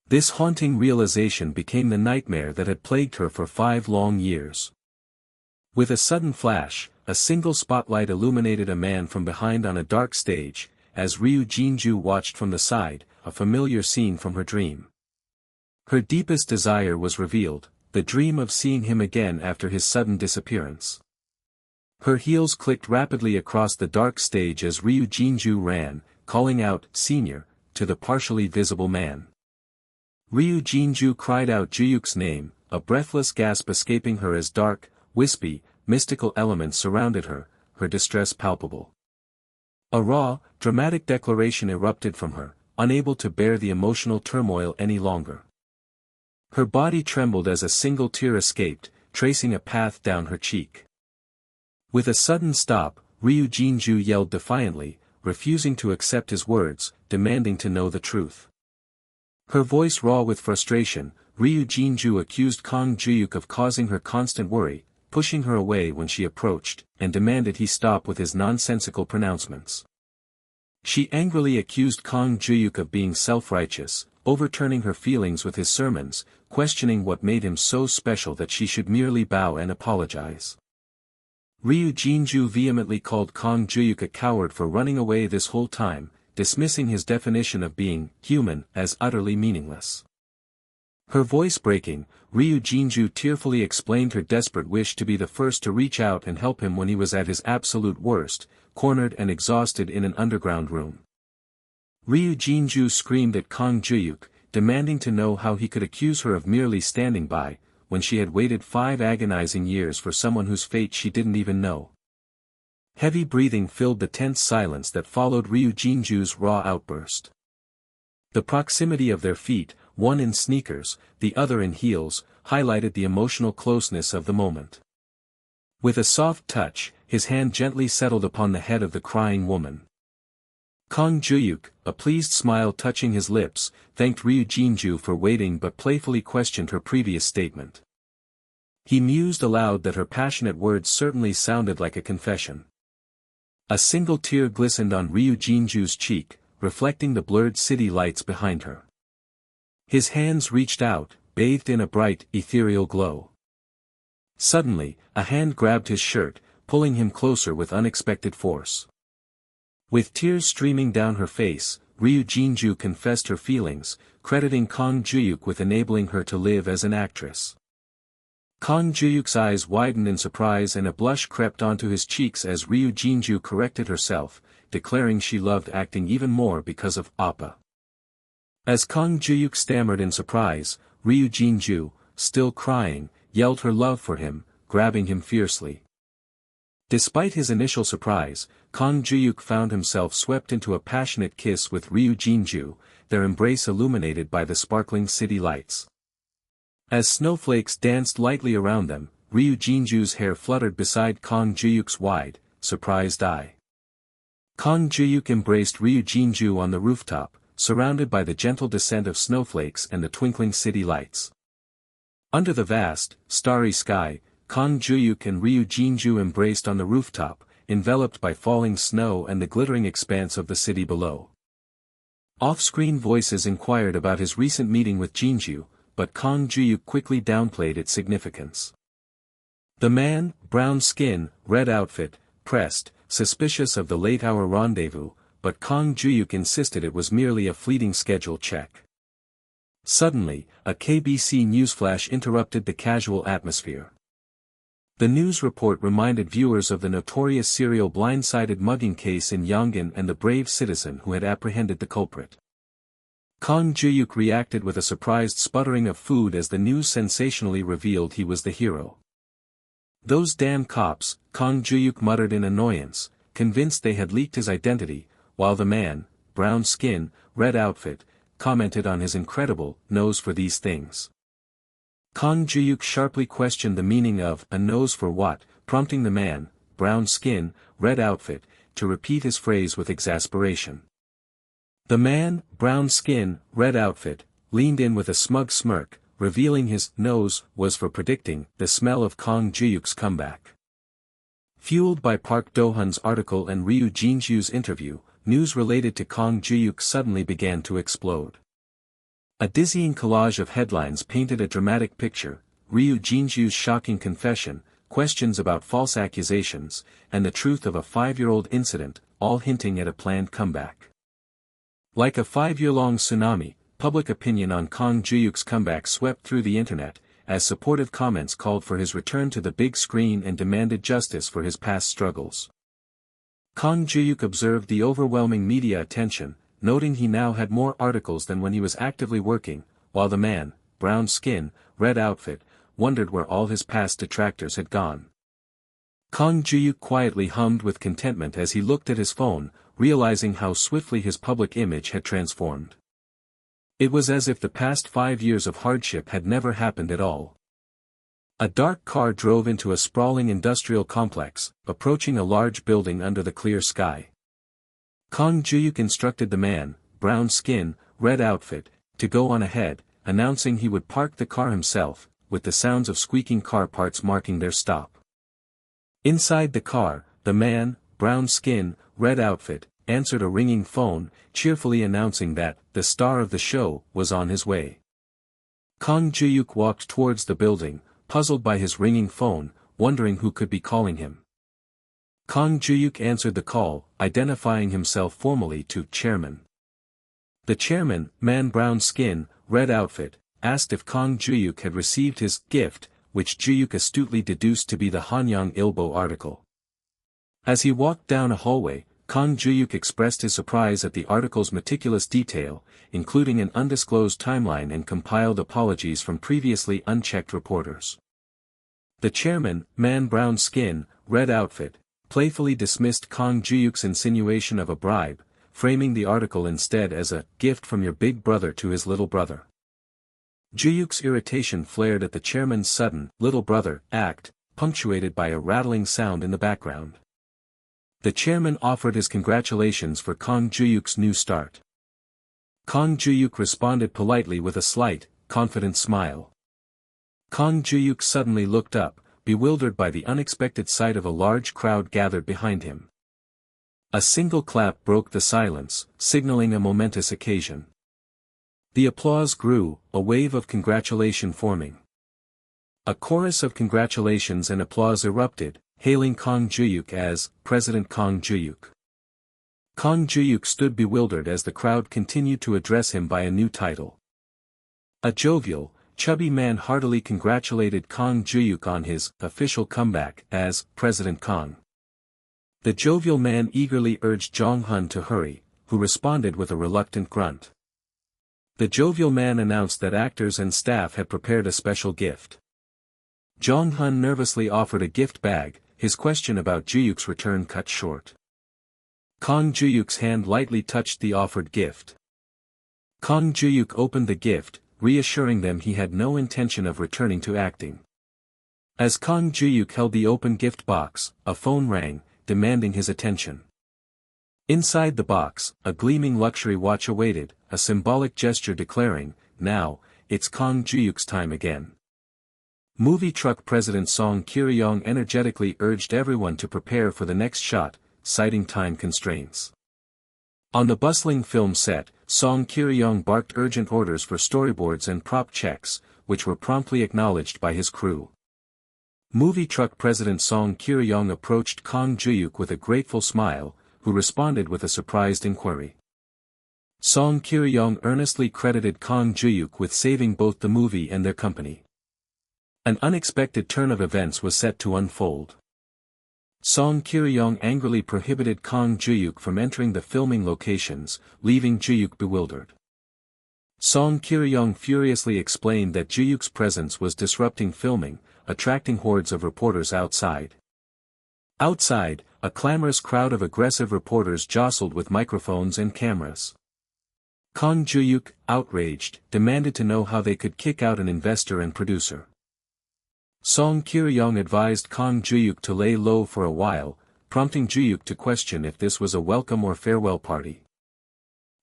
This haunting realization became the nightmare that had plagued her for 5 long years. With a sudden flash, a single spotlight illuminated a man from behind on a dark stage, as Ryu Jinju watched from the side, a familiar scene from her dream. Her deepest desire was revealed, the dream of seeing him again after his sudden disappearance. Her heels clicked rapidly across the dark stage as Ryu Jinju ran, calling out, "Senior," to the partially visible man. Ryu Jinju cried out Juhyuk's name, a breathless gasp escaping her as dark, wispy, mystical elements surrounded her, her distress palpable. A raw, dramatic declaration erupted from her, unable to bear the emotional turmoil any longer. Her body trembled as a single tear escaped, tracing a path down her cheek. With a sudden stop, Ryu Jinju yelled defiantly, refusing to accept his words, demanding to know the truth. Her voice raw with frustration, Ryu Jinju accused Kang Juhyuk of causing her constant worry, pushing her away when she approached, and demanded he stop with his nonsensical pronouncements. She angrily accused Kang Juhyuk of being self-righteous, overturning her feelings with his sermons, questioning what made him so special that she should merely bow and apologize. Ryu Jinju vehemently called Kang Juhyuk a coward for running away this whole time, dismissing his definition of being human as utterly meaningless. Her voice breaking, Ryu Jinju tearfully explained her desperate wish to be the first to reach out and help him when he was at his absolute worst, cornered and exhausted in an underground room. Ryu Jinju screamed at Kang Juhyuk, demanding to know how he could accuse her of merely standing by, when she had waited 5 agonizing years for someone whose fate she didn't even know. Heavy breathing filled the tense silence that followed Ryu Jinju's raw outburst. The proximity of their feet, one in sneakers, the other in heels, highlighted the emotional closeness of the moment. With a soft touch, his hand gently settled upon the head of the crying woman. Kang Juhyuk, a pleased smile touching his lips, thanked Ryu Jinju for waiting but playfully questioned her previous statement. He mused aloud that her passionate words certainly sounded like a confession. A single tear glistened on Ryu Jinju's cheek, reflecting the blurred city lights behind her. His hands reached out, bathed in a bright, ethereal glow. Suddenly, a hand grabbed his shirt, pulling him closer with unexpected force. With tears streaming down her face, Ryu Jinju confessed her feelings, crediting Kang Juhyuk with enabling her to live as an actress. Kang Juhyuk's eyes widened in surprise and a blush crept onto his cheeks as Ryu Jinju corrected herself, declaring she loved acting even more because of Appa. As Kang Juhyuk stammered in surprise, Ryu Jinju, still crying, yelled her love for him, grabbing him fiercely. Despite his initial surprise, Kang Juhyuk found himself swept into a passionate kiss with Ryu Jinju, their embrace illuminated by the sparkling city lights. As snowflakes danced lightly around them, Ryu Jinju's hair fluttered beside Kang Juhyuk's wide, surprised eye. Kang Juhyuk embraced Ryu Jinju on the rooftop, surrounded by the gentle descent of snowflakes and the twinkling city lights. Under the vast, starry sky, Kang Juhyuk and Ryu Jinju embraced on the rooftop, enveloped by falling snow and the glittering expanse of the city below. Off-screen voices inquired about his recent meeting with Jinju, but Kang Juhyuk quickly downplayed its significance. The man, brown skin, red outfit, pressed, suspicious of the late-hour rendezvous, but Kang Juhyuk insisted it was merely a fleeting schedule check. Suddenly, a KBC newsflash interrupted the casual atmosphere. The news report reminded viewers of the notorious serial blindsided mugging case in Yongin and the brave citizen who had apprehended the culprit. Kang Juhyuk reacted with a surprised sputtering of food as the news sensationally revealed he was the hero. "Those damn cops," Kang Juhyuk muttered in annoyance, convinced they had leaked his identity, while the man, brown skin, red outfit, commented on his incredible nose for these things. Kang Juhyuk sharply questioned the meaning of "a nose for what," prompting the man, brown skin, red outfit, to repeat his phrase with exasperation. The man, brown skin, red outfit, leaned in with a smug smirk, revealing his nose was for predicting the smell of Kang Juhyuk's comeback. Fueled by Park Do-hun's article and Ryu Jinju's interview, news related to Kang Juhyuk suddenly began to explode. A dizzying collage of headlines painted a dramatic picture: Ryu Jinju's shocking confession, questions about false accusations, and the truth of a 5-year-old incident, all hinting at a planned comeback. Like a 5-year-long tsunami, public opinion on Kang Juhyuk's comeback swept through the internet, as supportive comments called for his return to the big screen and demanded justice for his past struggles. Kang Juhyuk observed the overwhelming media attention, noting he now had more articles than when he was actively working, while the man, brown skin, red outfit, wondered where all his past detractors had gone. Kang Juhyuk quietly hummed with contentment as he looked at his phone, realizing how swiftly his public image had transformed. It was as if the past 5 years of hardship had never happened at all. A dark car drove into a sprawling industrial complex, approaching a large building under the clear sky. Kang Juhyuk instructed the man, brown skin, red outfit, to go on ahead, announcing he would park the car himself, with the sounds of squeaking car parts marking their stop. Inside the car, the man, brown skin, red outfit, answered a ringing phone, cheerfully announcing that the star of the show was on his way. Kang Juhyuk walked towards the building, puzzled by his ringing phone, wondering who could be calling him. Kang Juhyuk answered the call, identifying himself formally to chairman. The chairman, man brown skin, red outfit, asked if Kang Juhyuk had received his gift, which Juhyuk astutely deduced to be the Hanyang Ilbo article. As he walked down a hallway, Kang Juhyuk expressed his surprise at the article's meticulous detail, including an undisclosed timeline and compiled apologies from previously unchecked reporters. The chairman, man brown skin, red outfit, playfully dismissed Kang Juhyuk's insinuation of a bribe, framing the article instead as a gift from your big brother to his little brother. Juhyuk's irritation flared at the chairman's sudden little brother act, punctuated by a rattling sound in the background. The chairman offered his congratulations for Kang Juhyuk's new start. Kang Juhyuk responded politely with a slight, confident smile. Kang Juhyuk suddenly looked up, bewildered by the unexpected sight of a large crowd gathered behind him. A single clap broke the silence, signaling a momentous occasion. The applause grew, a wave of congratulation forming. A chorus of congratulations and applause erupted, hailing Kang Juhyuk as President Kang Juhyuk. Kang Juhyuk stood bewildered as the crowd continued to address him by a new title. A jovial, chubby man heartily congratulated Kang Juhyuk on his official comeback as President Kang. The jovial man eagerly urged Jong-hun to hurry, who responded with a reluctant grunt. The jovial man announced that actors and staff had prepared a special gift. Jong-hun nervously offered a gift bag, his question about Juhyuk's return cut short. Kang Juhyuk's hand lightly touched the offered gift. Kang Juhyuk opened the gift, reassuring them he had no intention of returning to acting. As Kang Juhyuk held the open gift box, a phone rang, demanding his attention. Inside the box, a gleaming luxury watch awaited, a symbolic gesture declaring, "Now, it's Kang Juhyuk's time again." Movie truck president Song Kye-ryong energetically urged everyone to prepare for the next shot, citing time constraints. On the bustling film set, Song Kye-ryong barked urgent orders for storyboards and prop checks, which were promptly acknowledged by his crew. Movie truck president Song Kye-ryong approached Kang Juhyuk with a grateful smile, who responded with a surprised inquiry. Song Kye-ryong earnestly credited Kang Juhyuk with saving both the movie and their company. An unexpected turn of events was set to unfold. Song Kye-ryong angrily prohibited Kang Juhyuk from entering the filming locations, leaving Juhyuk bewildered. Song Kye-ryong furiously explained that Juhyuk's presence was disrupting filming, attracting hordes of reporters outside. Outside, a clamorous crowd of aggressive reporters jostled with microphones and cameras. Kang Juhyuk, outraged, demanded to know how they could kick out an investor and producer. Song Kye-ryong advised Kang Juhyuk to lay low for a while, prompting Juhyuk to question if this was a welcome or farewell party.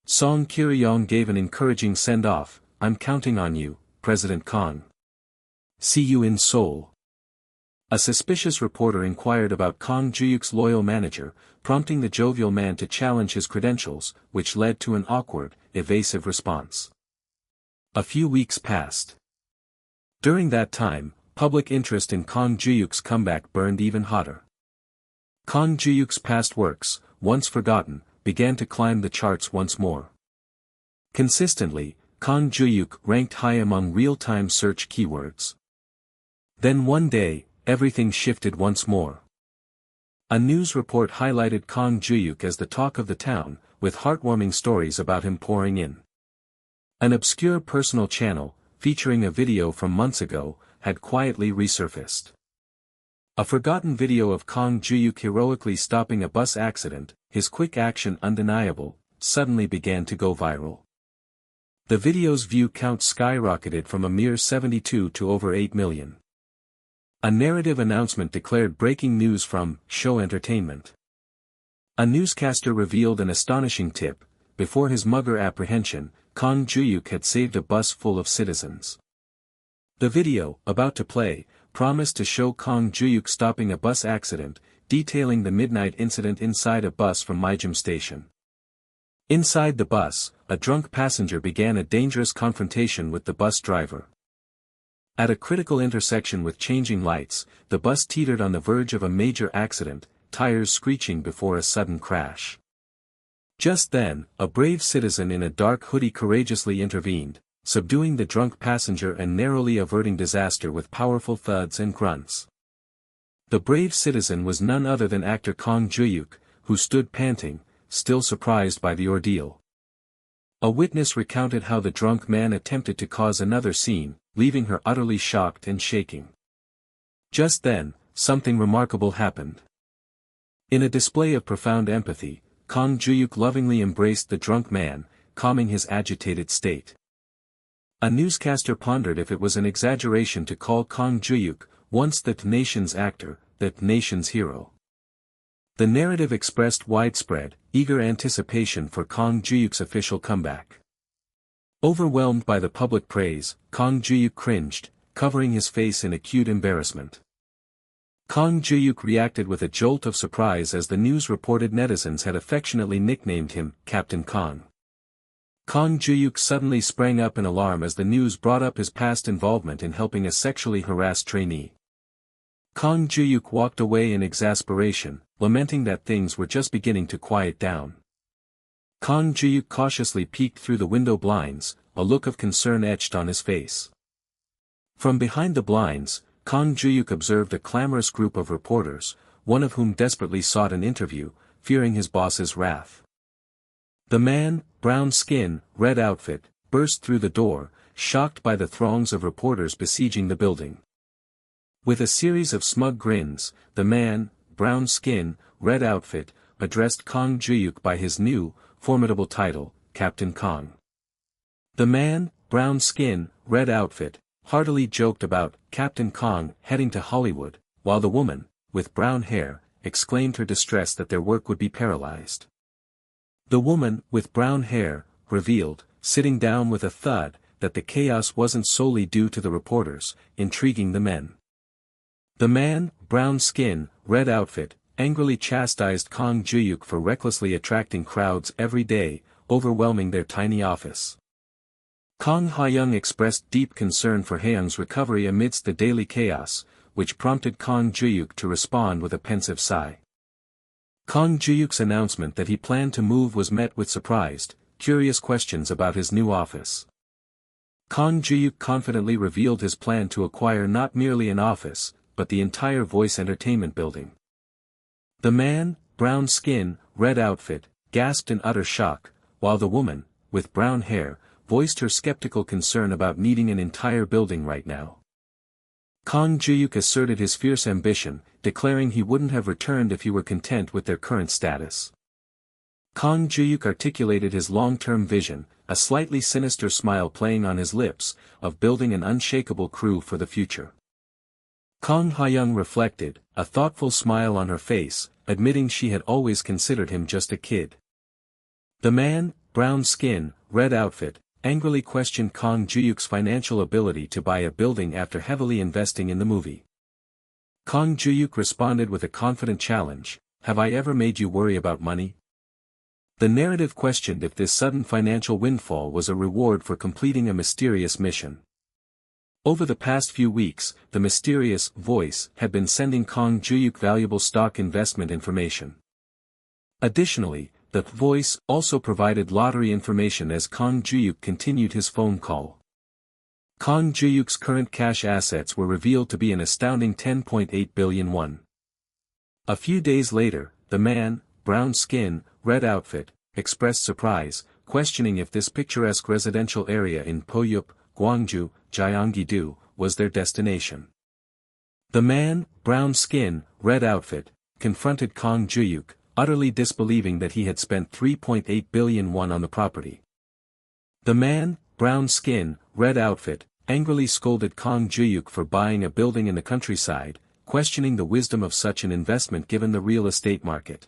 Song Kye-ryong gave an encouraging send-off. "I'm counting on you, President Kang. See you in Seoul." A suspicious reporter inquired about Kang Juhyuk's loyal manager, prompting the jovial man to challenge his credentials, which led to an awkward, evasive response. A few weeks passed. During that time, public interest in Kang Juhyuk's comeback burned even hotter. Kang Juhyuk's past works, once forgotten, began to climb the charts once more. Consistently, Kang Juhyuk ranked high among real-time search keywords. Then one day, everything shifted once more. A news report highlighted Kang Juhyuk as the talk of the town, with heartwarming stories about him pouring in. An obscure personal channel, featuring a video from months ago, had quietly resurfaced. A forgotten video of Kang Juhyuk heroically stopping a bus accident, his quick action undeniable, suddenly began to go viral. The video's view count skyrocketed from a mere 72 to over 8 million. A narrative announcement declared breaking news from Show Entertainment. A newscaster revealed an astonishing tip: before his mugger apprehension, Kang Juhyuk had saved a bus full of citizens. The video, about to play, promised to show Kang Juhyuk stopping a bus accident, detailing the midnight incident inside a bus from Maijum station. Inside the bus, a drunk passenger began a dangerous confrontation with the bus driver. At a critical intersection with changing lights, the bus teetered on the verge of a major accident, tires screeching before a sudden crash. Just then, a brave citizen in a dark hoodie courageously intervened, subduing the drunk passenger and narrowly averting disaster with powerful thuds and grunts. The brave citizen was none other than actor Kang Juhyuk, who stood panting, still surprised by the ordeal. A witness recounted how the drunk man attempted to cause another scene, leaving her utterly shocked and shaking. Just then, something remarkable happened. In a display of profound empathy, Kang Juhyuk lovingly embraced the drunk man, calming his agitated state. A newscaster pondered if it was an exaggeration to call Kang Juhyuk, once the nation's actor, the nation's hero. The narrative expressed widespread, eager anticipation for Kang Juhyuk's official comeback. Overwhelmed by the public praise, Kang Juhyuk cringed, covering his face in acute embarrassment. Kang Juhyuk reacted with a jolt of surprise as the news reported netizens had affectionately nicknamed him Captain Kang. Kang Juhyuk suddenly sprang up in alarm as the news brought up his past involvement in helping a sexually harassed trainee. Kang Juhyuk walked away in exasperation, lamenting that things were just beginning to quiet down. Kang Juhyuk cautiously peeked through the window blinds, a look of concern etched on his face. From behind the blinds, Kang Juhyuk observed a clamorous group of reporters, one of whom desperately sought an interview, fearing his boss's wrath. The man, brown skin, red outfit, burst through the door, shocked by the throngs of reporters besieging the building. With a series of smug grins, the man, brown skin, red outfit, addressed Kang Juhyuk by his new, formidable title, Captain Kang. The man, brown skin, red outfit, heartily joked about Captain Kang heading to Hollywood, while the woman, with brown hair, exclaimed her distress that their work would be paralyzed. The woman, with brown hair, revealed, sitting down with a thud, that the chaos wasn't solely due to the reporters, intriguing the men. The man, brown skin, red outfit, angrily chastised Kang Juhyuk for recklessly attracting crowds every day, overwhelming their tiny office. Kang Juhyuk expressed deep concern for Haeyoung's recovery amidst the daily chaos, which prompted Kang Juhyuk to respond with a pensive sigh. Kang Juhyuk's announcement that he planned to move was met with surprised, curious questions about his new office. Kang Juhyuk confidently revealed his plan to acquire not merely an office, but the entire voice entertainment building. The man, brown skin, red outfit, gasped in utter shock, while the woman, with brown hair, voiced her skeptical concern about needing an entire building right now. Kang Juhyuk asserted his fierce ambition, declaring he wouldn't have returned if he were content with their current status. Kang Juhyuk articulated his long-term vision, a slightly sinister smile playing on his lips, of building an unshakable crew for the future. Kang Juhyuk reflected, a thoughtful smile on her face, admitting she had always considered him just a kid. The man, brown skin, red outfit, angrily questioned Kang Juhyuk's financial ability to buy a building after heavily investing in the movie. Kang Juhyuk responded with a confident challenge, "Have I ever made you worry about money?" The narrative questioned if this sudden financial windfall was a reward for completing a mysterious mission. Over the past few weeks, the mysterious voice had been sending Kang Juhyuk valuable stock investment information. Additionally, the voice also provided lottery information as Kang Juhyuk continued his phone call. Kang Juhyuk's current cash assets were revealed to be an astounding 10.8 billion won. A few days later, the man, brown skin, red outfit, expressed surprise, questioning if this picturesque residential area in Poyup, Gwangju, Gyeonggi-do, was their destination. The man, brown skin, red outfit, confronted Kang Juhyuk, utterly disbelieving that he had spent 3.8 billion won on the property. The man, brown skin, red outfit, angrily scolded Kang Juhyuk for buying a building in the countryside, questioning the wisdom of such an investment given the real estate market.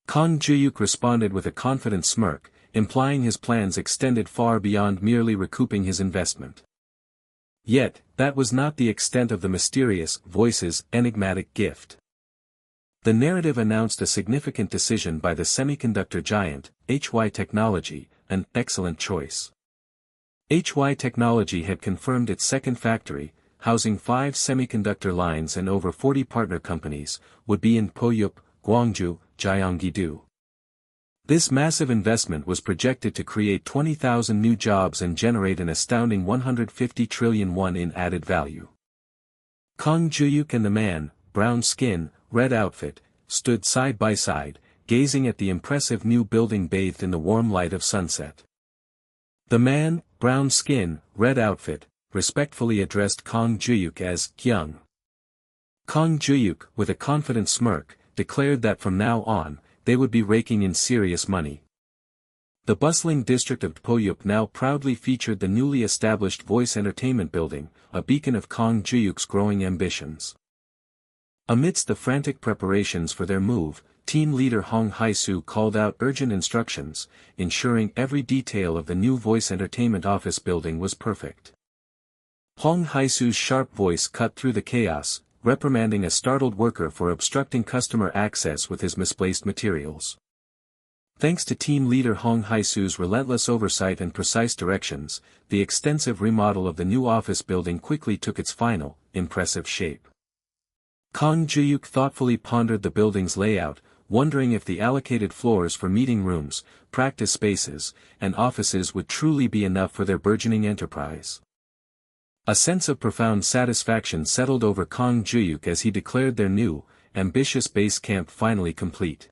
Kang Juhyuk responded with a confident smirk, implying his plans extended far beyond merely recouping his investment. Yet, that was not the extent of the mysterious voice's enigmatic gift. The narrative announced a significant decision by the semiconductor giant, HY Technology, an excellent choice. HY Technology had confirmed its second factory, housing 5 semiconductor lines and over 40 partner companies, would be in Poyup, Gwangju, Gyeonggi-do. This massive investment was projected to create 20,000 new jobs and generate an astounding 150 trillion won in added value. Kang Juhyuk and the man, brown skin, red outfit, stood side by side, gazing at the impressive new building bathed in the warm light of sunset. The man, brown skin, red outfit, respectfully addressed Kang Juhyuk as Kyung. Kang Juhyuk, with a confident smirk, declared that from now on, they would be raking in serious money. The bustling district of Poyup now proudly featured the newly established voice entertainment building, a beacon of Kang Juhyuk's growing ambitions. Amidst the frantic preparations for their move, team leader Hong Hae-soo called out urgent instructions, ensuring every detail of the new voice entertainment office building was perfect. Hong Hae-soo's sharp voice cut through the chaos, reprimanding a startled worker for obstructing customer access with his misplaced materials. Thanks to team leader Hong Hae-soo's relentless oversight and precise directions, the extensive remodel of the new office building quickly took its final, impressive shape. Kang Juhyuk thoughtfully pondered the building's layout, wondering if the allocated floors for meeting rooms, practice spaces, and offices would truly be enough for their burgeoning enterprise. A sense of profound satisfaction settled over Kang Juhyuk as he declared their new, ambitious base camp finally complete.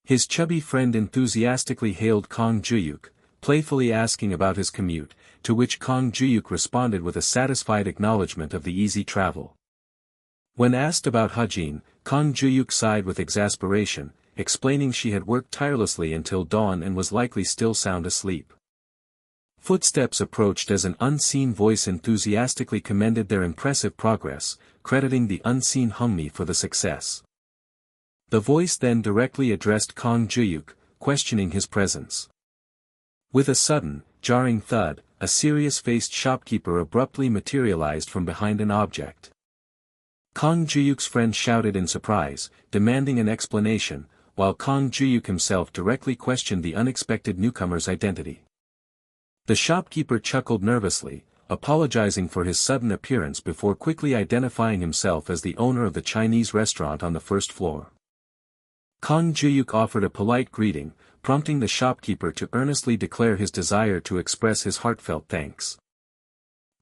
His chubby friend enthusiastically hailed Kang Juhyuk, playfully asking about his commute, to which Kang Juhyuk responded with a satisfied acknowledgement of the easy travel. When asked about Hajin, Kang Juhyuk sighed with exasperation, explaining she had worked tirelessly until dawn and was likely still sound asleep. Footsteps approached as an unseen voice enthusiastically commended their impressive progress, crediting the unseen Hungmi for the success. The voice then directly addressed Kang Juhyuk, questioning his presence. With a sudden, jarring thud, a serious-faced shopkeeper abruptly materialized from behind an object. Kang Juhyuk's friend shouted in surprise, demanding an explanation, while Kang Juhyuk himself directly questioned the unexpected newcomer's identity. The shopkeeper chuckled nervously, apologizing for his sudden appearance before quickly identifying himself as the owner of the Chinese restaurant on the first floor. Kang Juhyuk offered a polite greeting, prompting the shopkeeper to earnestly declare his desire to express his heartfelt thanks.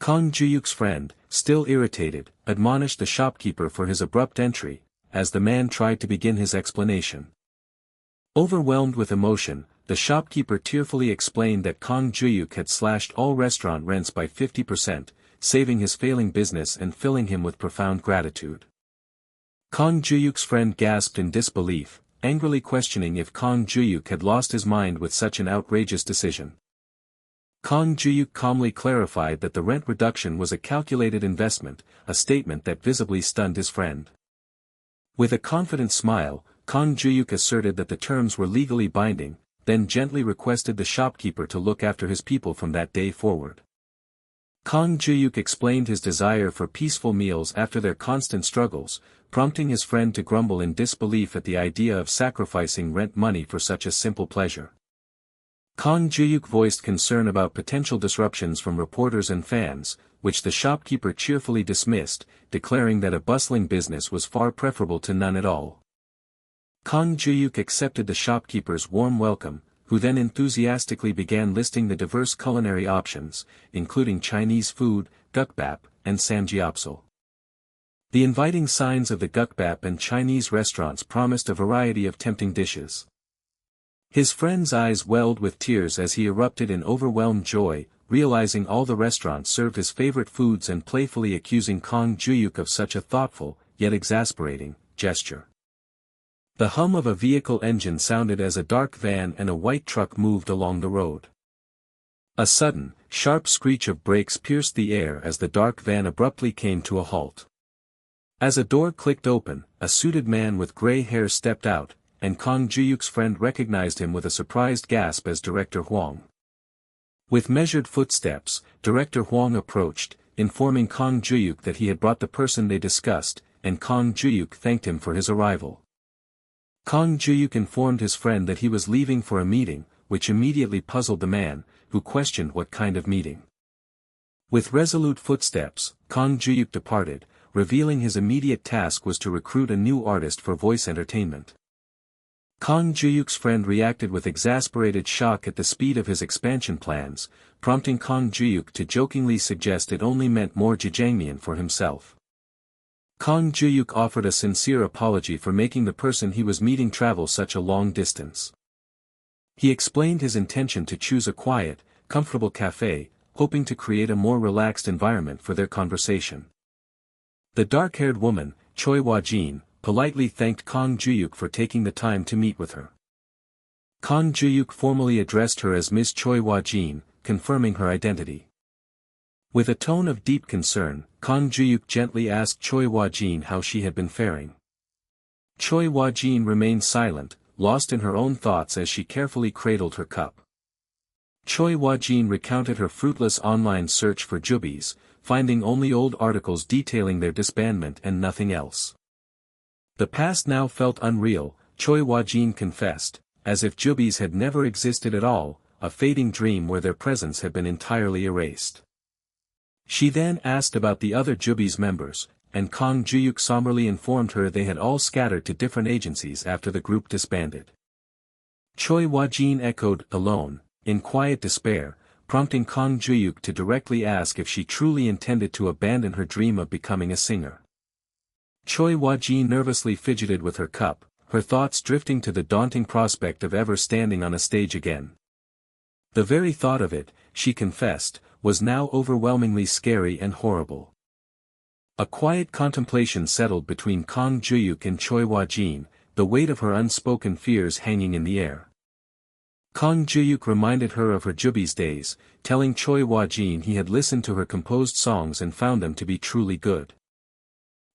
Kang Juhyuk's friend, still irritated, admonished the shopkeeper for his abrupt entry, as the man tried to begin his explanation. Overwhelmed with emotion, the shopkeeper tearfully explained that Kang Juhyuk had slashed all restaurant rents by 50%, saving his failing business and filling him with profound gratitude. Kang Juhyuk's friend gasped in disbelief, angrily questioning if Kang Juhyuk had lost his mind with such an outrageous decision. Kang Juhyuk calmly clarified that the rent reduction was a calculated investment, a statement that visibly stunned his friend. With a confident smile, Kang Juhyuk asserted that the terms were legally binding, then gently requested the shopkeeper to look after his people from that day forward. Kang Juhyuk explained his desire for peaceful meals after their constant struggles, prompting his friend to grumble in disbelief at the idea of sacrificing rent money for such a simple pleasure. Kang Juhyuk voiced concern about potential disruptions from reporters and fans, which the shopkeeper cheerfully dismissed, declaring that a bustling business was far preferable to none at all. Kang Juhyuk accepted the shopkeeper's warm welcome, who then enthusiastically began listing the diverse culinary options, including Chinese food, gukbap, and samgyeopsal. The inviting signs of the gukbap and Chinese restaurants promised a variety of tempting dishes. His friend's eyes welled with tears as he erupted in overwhelmed joy, realizing all the restaurants served his favorite foods and playfully accusing Kang Juhyuk of such a thoughtful, yet exasperating, gesture. The hum of a vehicle engine sounded as a dark van and a white truck moved along the road. A sudden, sharp screech of brakes pierced the air as the dark van abruptly came to a halt. As a door clicked open, a suited man with gray hair stepped out, and Kang Juhyuk's friend recognized him with a surprised gasp as Director Huang. With measured footsteps, Director Huang approached, informing Kang Juhyuk that he had brought the person they discussed, and Kang Juhyuk thanked him for his arrival. Kang Juhyuk informed his friend that he was leaving for a meeting, which immediately puzzled the man, who questioned what kind of meeting. With resolute footsteps, Kang Juhyuk departed, revealing his immediate task was to recruit a new artist for voice entertainment. Kang Juhyuk's friend reacted with exasperated shock at the speed of his expansion plans, prompting Kang Juhyuk to jokingly suggest it only meant more jjajangmyeon for himself. Kang Juhyuk offered a sincere apology for making the person he was meeting travel such a long distance. He explained his intention to choose a quiet, comfortable cafe, hoping to create a more relaxed environment for their conversation. The dark-haired woman, Choi Wha-jin, politely thanked Kang Juhyuk for taking the time to meet with her. Kang Juhyuk formally addressed her as Ms. Choi Wha-jin, confirming her identity. With a tone of deep concern, Kang Juhyuk gently asked Choi Wha-jin how she had been faring. Choi Wha-jin remained silent, lost in her own thoughts as she carefully cradled her cup. Choi Wha-jin recounted her fruitless online search for jubis, finding only old articles detailing their disbandment and nothing else. The past now felt unreal, Choi Wha-jin confessed, as if jubis had never existed at all, a fading dream where their presence had been entirely erased. She then asked about the other Jubi's members, and Kang Juhyuk somberly informed her they had all scattered to different agencies after the group disbanded. Choi Wha-jin echoed, alone, in quiet despair, prompting Kang Juhyuk to directly ask if she truly intended to abandon her dream of becoming a singer. Choi Wha-jin nervously fidgeted with her cup, her thoughts drifting to the daunting prospect of ever standing on a stage again. The very thought of it, she confessed, was now overwhelmingly scary and horrible. A quiet contemplation settled between Kang Juhyuk and Choi Wha-jin, the weight of her unspoken fears hanging in the air. Kang Juhyuk reminded her of her Jubi's days, telling Choi Wha-jin he had listened to her composed songs and found them to be truly good.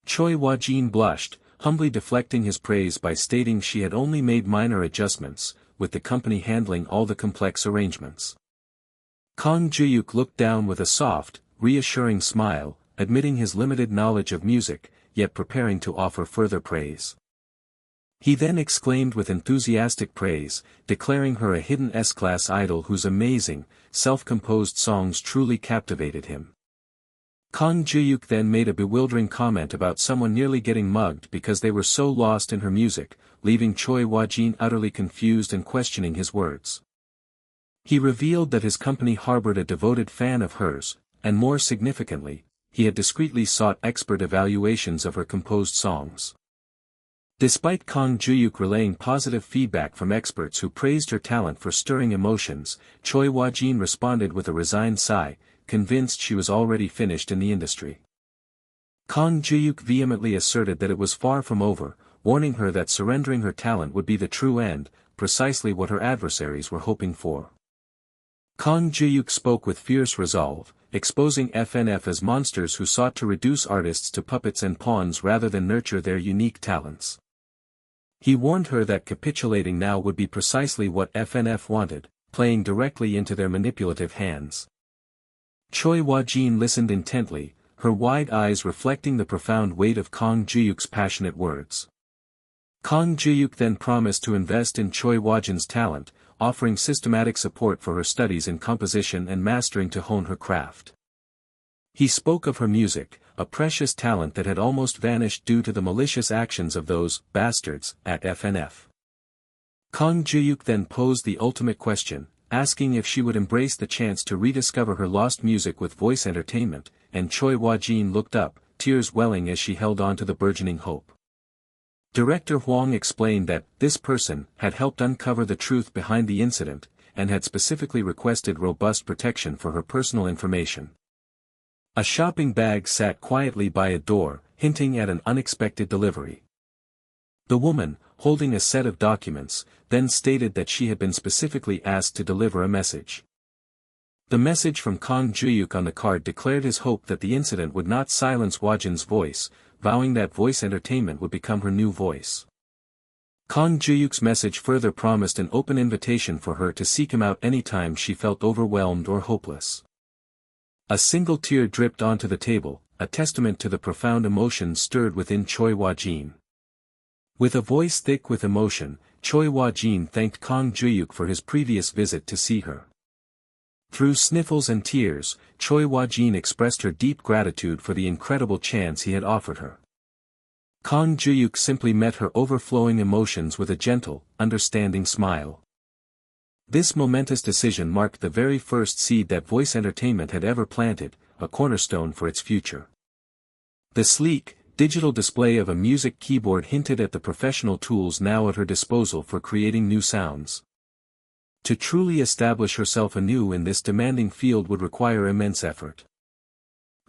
Choi Wha-jin blushed, humbly deflecting his praise by stating she had only made minor adjustments, with the company handling all the complex arrangements. Kang Juhyuk looked down with a soft, reassuring smile, admitting his limited knowledge of music, yet preparing to offer further praise. He then exclaimed with enthusiastic praise, declaring her a hidden S-class idol whose amazing, self-composed songs truly captivated him. Kang Juhyuk then made a bewildering comment about someone nearly getting mugged because they were so lost in her music, leaving Choi Woo-jin utterly confused and questioning his words. He revealed that his company harbored a devoted fan of hers, and more significantly, he had discreetly sought expert evaluations of her composed songs. Despite Kang Juhyuk relaying positive feedback from experts who praised her talent for stirring emotions, Choi Woo-jin responded with a resigned sigh, convinced she was already finished in the industry. Kang Juhyuk vehemently asserted that it was far from over, warning her that surrendering her talent would be the true end, precisely what her adversaries were hoping for. Kang Juhyuk spoke with fierce resolve, exposing FNF as monsters who sought to reduce artists to puppets and pawns rather than nurture their unique talents. He warned her that capitulating now would be precisely what FNF wanted, playing directly into their manipulative hands. Choi Woo-jin listened intently, her wide eyes reflecting the profound weight of Kang Juhyuk's passionate words. Kang Juhyuk then promised to invest in Choi Woo-jin's talent, offering systematic support for her studies in composition and mastering to hone her craft. He spoke of her music, a precious talent that had almost vanished due to the malicious actions of those bastards at FNF. Kang Juhyuk then posed the ultimate question, asking if she would embrace the chance to rediscover her lost music with voice entertainment, and Choi Woo-jin looked up, tears welling as she held on to the burgeoning hope. Director Hwang explained that this person had helped uncover the truth behind the incident, and had specifically requested robust protection for her personal information. A shopping bag sat quietly by a door, hinting at an unexpected delivery. The woman, holding a set of documents, then stated that she had been specifically asked to deliver a message. The message from Kang Juhyuk on the card declared his hope that the incident would not silence Woo-jin's voice, vowing that voice entertainment would become her new voice. Kang Juhyuk's message further promised an open invitation for her to seek him out anytime she felt overwhelmed or hopeless. A single tear dripped onto the table, a testament to the profound emotion stirred within Choi Woo-jin. With a voice thick with emotion, Choi Woo-jin thanked Kang Juhyuk for his previous visit to see her. Through sniffles and tears, Choi Woo-jin expressed her deep gratitude for the incredible chance he had offered her. Kang Juhyuk simply met her overflowing emotions with a gentle, understanding smile. This momentous decision marked the very first seed that voice entertainment had ever planted, a cornerstone for its future. The sleek, digital display of a music keyboard hinted at the professional tools now at her disposal for creating new sounds. To truly establish herself anew in this demanding field would require immense effort.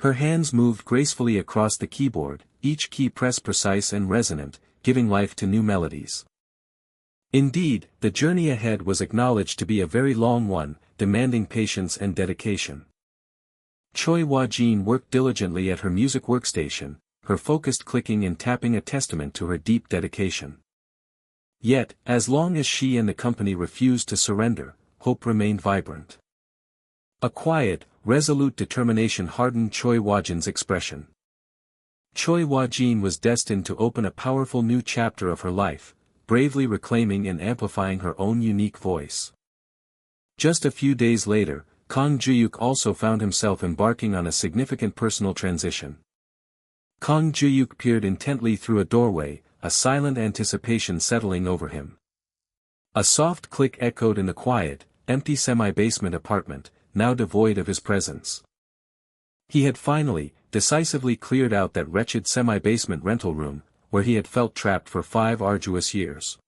Her hands moved gracefully across the keyboard, each key press precise and resonant, giving life to new melodies. Indeed, the journey ahead was acknowledged to be a very long one, demanding patience and dedication. Choi Woo-jin worked diligently at her music workstation, her focused clicking and tapping a testament to her deep dedication. Yet, as long as she and the company refused to surrender, hope remained vibrant. A quiet, resolute determination hardened Choi Woo-jin's expression. Choi Woo-jin was destined to open a powerful new chapter of her life, bravely reclaiming and amplifying her own unique voice. Just a few days later, Kang Juhyuk also found himself embarking on a significant personal transition. Kang Juhyuk peered intently through a doorway, a silent anticipation settling over him. A soft click echoed in the quiet, empty semi-basement apartment, now devoid of his presence. He had finally, decisively cleared out that wretched semi-basement rental room, where he had felt trapped for 5 arduous years.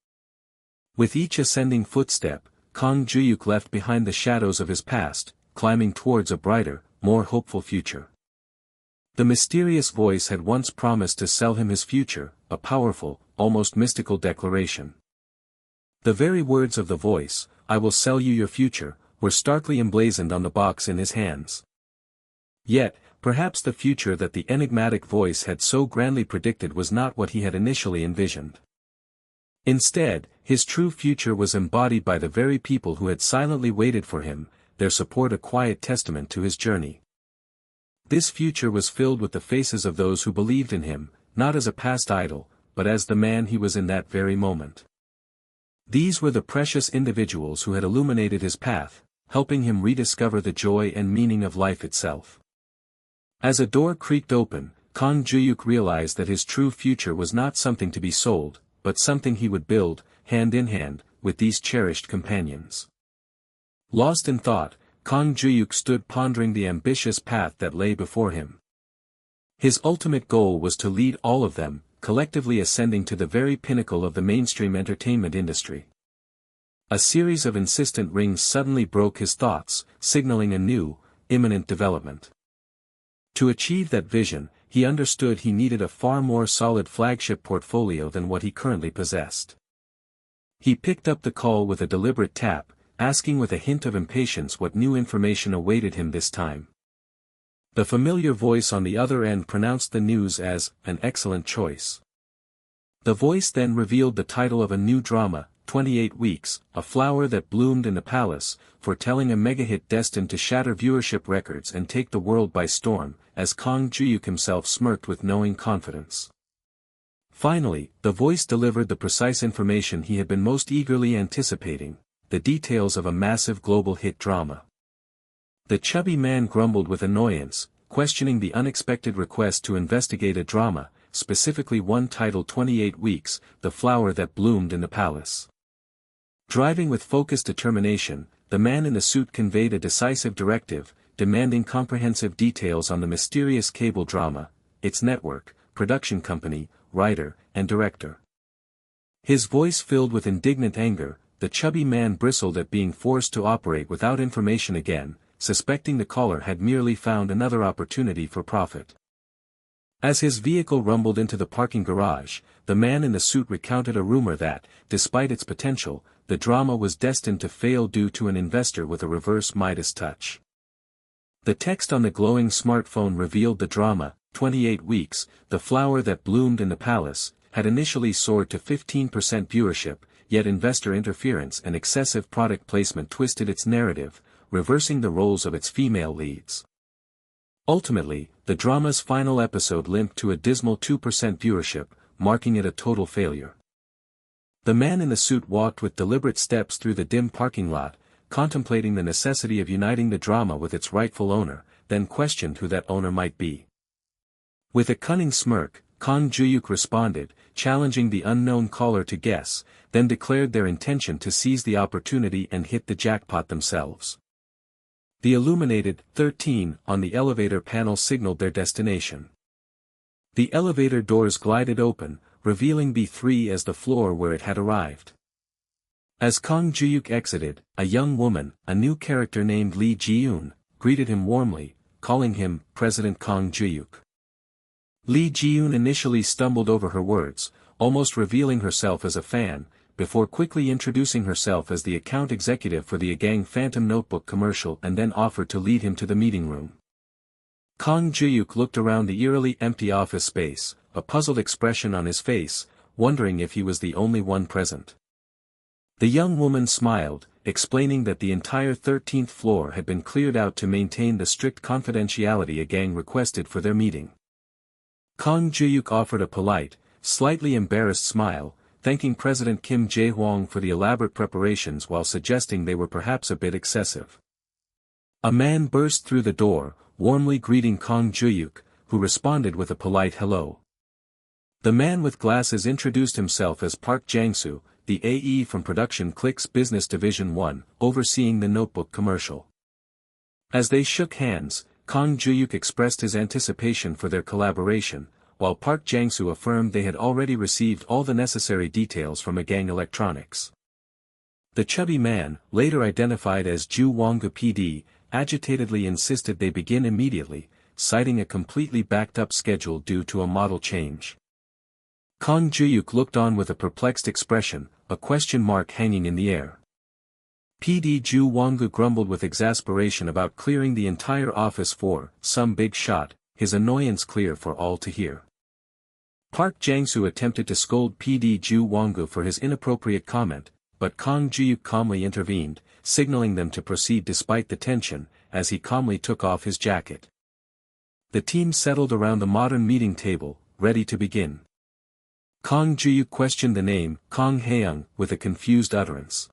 With each ascending footstep, Kang Juhyuk left behind the shadows of his past, climbing towards a brighter, more hopeful future. The mysterious voice had once promised to sell him his future, a powerful, almost mystical declaration. The very words of the voice, "I will sell you your future," were starkly emblazoned on the box in his hands. Yet, perhaps the future that the enigmatic voice had so grandly predicted was not what he had initially envisioned. Instead, his true future was embodied by the very people who had silently waited for him, their support a quiet testament to his journey. This future was filled with the faces of those who believed in him, not as a past idol, but as the man he was in that very moment. These were the precious individuals who had illuminated his path, helping him rediscover the joy and meaning of life itself. As a door creaked open, Kang Juhyuk realized that his true future was not something to be sold, but something he would build, hand in hand, with these cherished companions. Lost in thought, Kang Juhyuk stood pondering the ambitious path that lay before him. His ultimate goal was to lead all of them, collectively ascending to the very pinnacle of the mainstream entertainment industry. A series of insistent rings suddenly broke his thoughts, signaling a new, imminent development. To achieve that vision, he understood he needed a far more solid flagship portfolio than what he currently possessed. He picked up the call with a deliberate tap, asking with a hint of impatience what new information awaited him this time. The familiar voice on the other end pronounced the news as an excellent choice. The voice then revealed the title of a new drama, 28 Weeks, A Flower That Bloomed in the Palace, foretelling a mega-hit destined to shatter viewership records and take the world by storm, as Kang Juhyuk himself smirked with knowing confidence. Finally, the voice delivered the precise information he had been most eagerly anticipating, the details of a massive global hit drama. The chubby man grumbled with annoyance, questioning the unexpected request to investigate a drama, specifically one titled 28 Weeks, The Flower That Bloomed in the Palace. Driving with focused determination, the man in the suit conveyed a decisive directive, demanding comprehensive details on the mysterious cable drama, its network, production company, writer, and director. His voice filled with indignant anger, the chubby man bristled at being forced to operate without information again, suspecting the caller had merely found another opportunity for profit. As his vehicle rumbled into the parking garage, the man in the suit recounted a rumor that, despite its potential, the drama was destined to fail due to an investor with a reverse Midas touch. The text on the glowing smartphone revealed the drama, 28 Weeks, The Flower That Bloomed in the Palace, had initially soared to 15% viewership, yet investor interference and excessive product placement twisted its narrative, reversing the roles of its female leads. Ultimately, the drama's final episode limped to a dismal 2% viewership, marking it a total failure. The man in the suit walked with deliberate steps through the dim parking lot, contemplating the necessity of uniting the drama with its rightful owner, then questioned who that owner might be. With a cunning smirk, Kang Juhyuk responded, challenging the unknown caller to guess, then declared their intention to seize the opportunity and hit the jackpot themselves. The illuminated 13 on the elevator panel signaled their destination. The elevator doors glided open, revealing B3 as the floor where it had arrived. As Kang Juhyuk exited, a young woman, a new character named Lee Ji-eun, greeted him warmly, calling him President Kang Juhyuk. Lee Ji-eun initially stumbled over her words, almost revealing herself as a fan, before quickly introducing herself as the account executive for the Agang Phantom Notebook commercial and then offered to lead him to the meeting room. Kang Juhyuk looked around the eerily empty office space, a puzzled expression on his face, wondering if he was the only one present. The young woman smiled, explaining that the entire 13th floor had been cleared out to maintain the strict confidentiality Agang requested for their meeting. Kang Juhyuk offered a polite, slightly embarrassed smile, thanking President Kim Jae-hwang for the elaborate preparations while suggesting they were perhaps a bit excessive. A man burst through the door, warmly greeting Kang Juhyuk, who responded with a polite hello. The man with glasses introduced himself as Park Jang-soo, the AE from Production Click's Business Division 1, overseeing the notebook commercial. As they shook hands, Kang Juhyuk expressed his anticipation for their collaboration, while Park Jang-soo affirmed they had already received all the necessary details from Agang Electronics. The chubby man, later identified as Ju Wongu PD, agitatedly insisted they begin immediately, citing a completely backed-up schedule due to a model change. Kang Juhyuk looked on with a perplexed expression, a question mark hanging in the air. PD Ju Wongu grumbled with exasperation about clearing the entire office for some big shot, his annoyance clear for all to hear. Park Jang-soo attempted to scold PD Ju Wongu for his inappropriate comment, but Kang Juhyuk calmly intervened, signaling them to proceed despite the tension, as he calmly took off his jacket. The team settled around the modern meeting table, ready to begin. Kang Juhyuk questioned the name, Kang Haeyoung, with a confused utterance.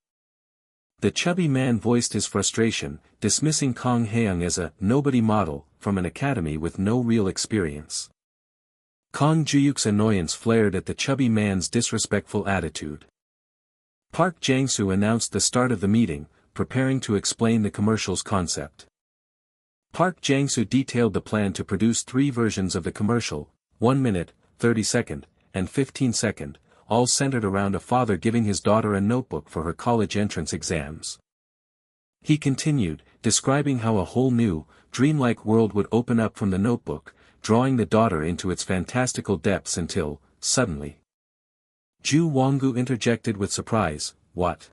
The chubby man voiced his frustration, dismissing Kang Haeyoung as a nobody model, from an academy with no real experience. Kang Juhyuk's annoyance flared at the chubby man's disrespectful attitude. Park Jang-soo announced the start of the meeting, preparing to explain the commercial's concept. Park Jang-soo detailed the plan to produce 3 versions of the commercial, 1 minute, 30-second, and 15-second, all centered around a father giving his daughter a notebook for her college entrance exams. He continued, describing how a whole new, dreamlike world would open up from the notebook, drawing the daughter into its fantastical depths until, suddenly, Ju Wongu interjected with surprise, "What?"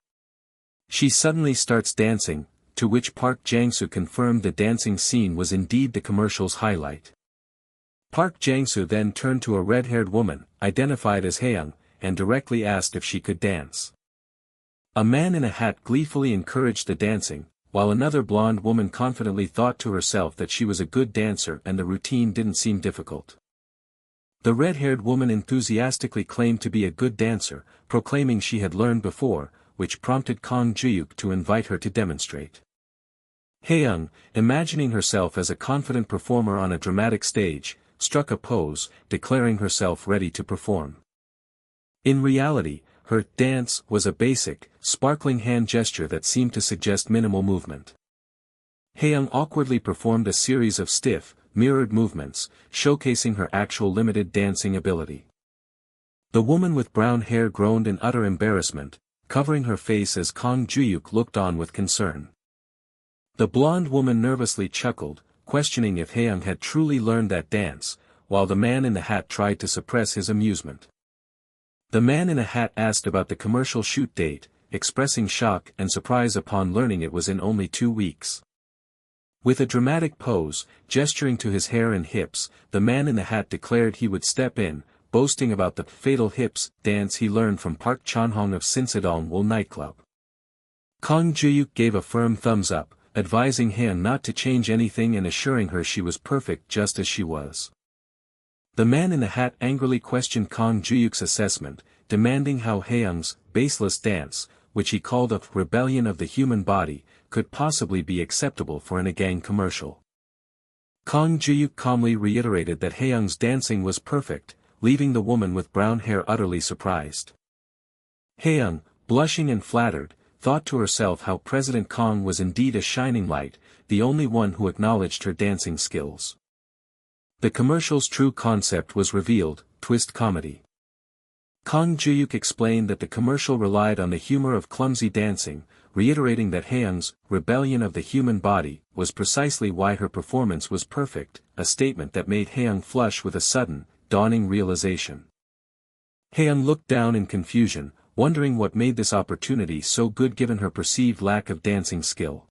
She suddenly starts dancing, to which Park Jang-soo confirmed the dancing scene was indeed the commercial's highlight. Park Jang-soo then turned to a red-haired woman, identified as Haeyoung, and directly asked if she could dance. A man in a hat gleefully encouraged the dancing, while another blonde woman confidently thought to herself that she was a good dancer and the routine didn't seem difficult. The red-haired woman enthusiastically claimed to be a good dancer, proclaiming she had learned before, which prompted Kang Juhyuk to invite her to demonstrate. Haeyoung, imagining herself as a confident performer on a dramatic stage, struck a pose, declaring herself ready to perform. In reality, her dance was a basic, sparkling hand gesture that seemed to suggest minimal movement. Haeyoung awkwardly performed a series of stiff, mirrored movements, showcasing her actual limited dancing ability. The woman with brown hair groaned in utter embarrassment, covering her face as Kang Juhyuk looked on with concern. The blonde woman nervously chuckled, questioning if Haeyoung had truly learned that dance, while the man in the hat tried to suppress his amusement. The man in a hat asked about the commercial shoot date, expressing shock and surprise upon learning it was in only 2 weeks. With a dramatic pose, gesturing to his hair and hips, the man in the hat declared he would step in, boasting about the fatal hips dance he learned from Park Chanhong of Sinsadong Wool nightclub. Kang Juhyuk gave a firm thumbs up, advising Haeyoung not to change anything and assuring her she was perfect just as she was. The man in the hat angrily questioned Kang Juhyuk's assessment, demanding how Haeyoung's baseless dance, which he called a rebellion of the human body, could possibly be acceptable for a gang commercial. Kang Juhyuk calmly reiterated that Haeyoung's dancing was perfect, leaving the woman with brown hair utterly surprised. Haeyoung, blushing and flattered, thought to herself how President Kang was indeed a shining light, the only one who acknowledged her dancing skills. The commercial's true concept was revealed, twist comedy. Kang Juhyuk explained that the commercial relied on the humor of clumsy dancing, reiterating that Haeyoung's rebellion of the human body was precisely why her performance was perfect, a statement that made Haeyoung flush with a sudden, dawning realization. Haeyoung looked down in confusion, wondering what made this opportunity so good given her perceived lack of dancing skill.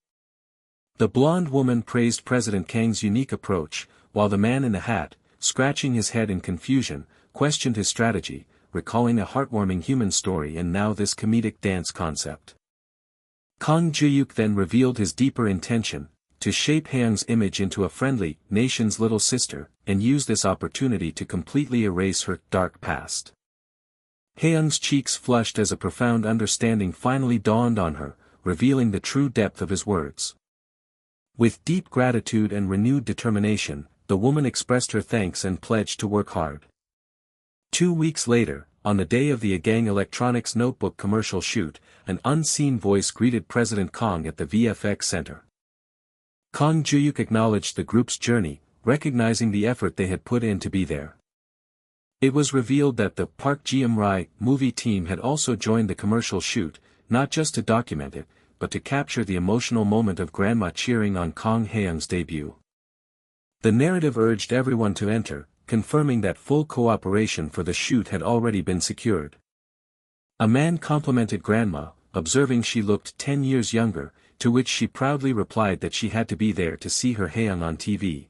The blonde woman praised President Kang's unique approach, while the man in the hat, scratching his head in confusion, questioned his strategy, recalling a heartwarming human story and now this comedic dance concept. Kang Juhyuk then revealed his deeper intention, to shape Haeyoung's image into a friendly, nation's little sister, and use this opportunity to completely erase her dark past. Haeyoung's cheeks flushed as a profound understanding finally dawned on her, revealing the true depth of his words. With deep gratitude and renewed determination, the woman expressed her thanks and pledged to work hard. 2 weeks later, on the day of the Agang Electronics notebook commercial shoot, an unseen voice greeted President Kang at the VFX Center. Kang Juhyuk acknowledged the group's journey, recognizing the effort they had put in to be there. It was revealed that the Park Ji-rai movie team had also joined the commercial shoot, not just to document it, but to capture the emotional moment of grandma cheering on Kang Haeyoung's debut. The narrative urged everyone to enter, confirming that full cooperation for the shoot had already been secured. A man complimented grandma, observing she looked 10 years younger, to which she proudly replied that she had to be there to see her Haeyoung on TV.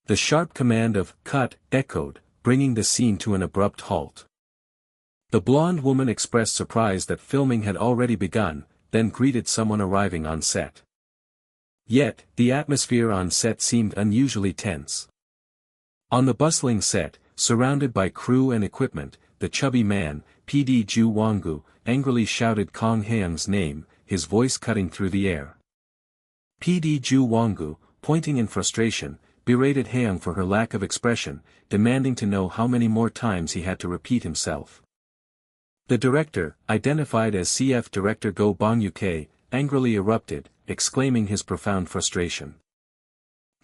The sharp command of "cut" echoed, bringing the scene to an abrupt halt. The blonde woman expressed surprise that filming had already begun, then greeted someone arriving on set. Yet, the atmosphere on set seemed unusually tense. On the bustling set, surrounded by crew and equipment, the chubby man, PD Ju Wongu, angrily shouted Kang Hyung's name, his voice cutting through the air. PD Ju Wongu, pointing in frustration, berated Hyung for her lack of expression, demanding to know how many more times he had to repeat himself. The director, identified as CF director Go Bong-uk, angrily erupted, exclaiming his profound frustration.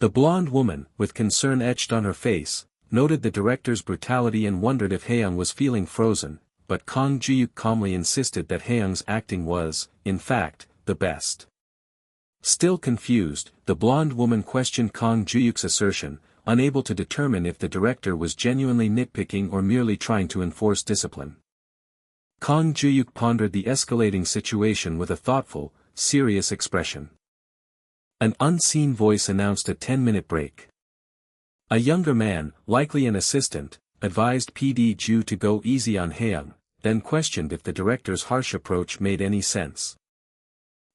The blonde woman, with concern etched on her face, noted the director's brutality and wondered if Hyung was feeling frozen, but Kang Juhyuk calmly insisted that Hyung's acting was, in fact, the best. Still confused, the blonde woman questioned Kang Juhyuk's assertion, unable to determine if the director was genuinely nitpicking or merely trying to enforce discipline. Kang Juhyuk pondered the escalating situation with a thoughtful, serious expression. An unseen voice announced a 10-minute break. A younger man, likely an assistant, advised PD Ju to go easy on Hyung, then questioned if the director's harsh approach made any sense.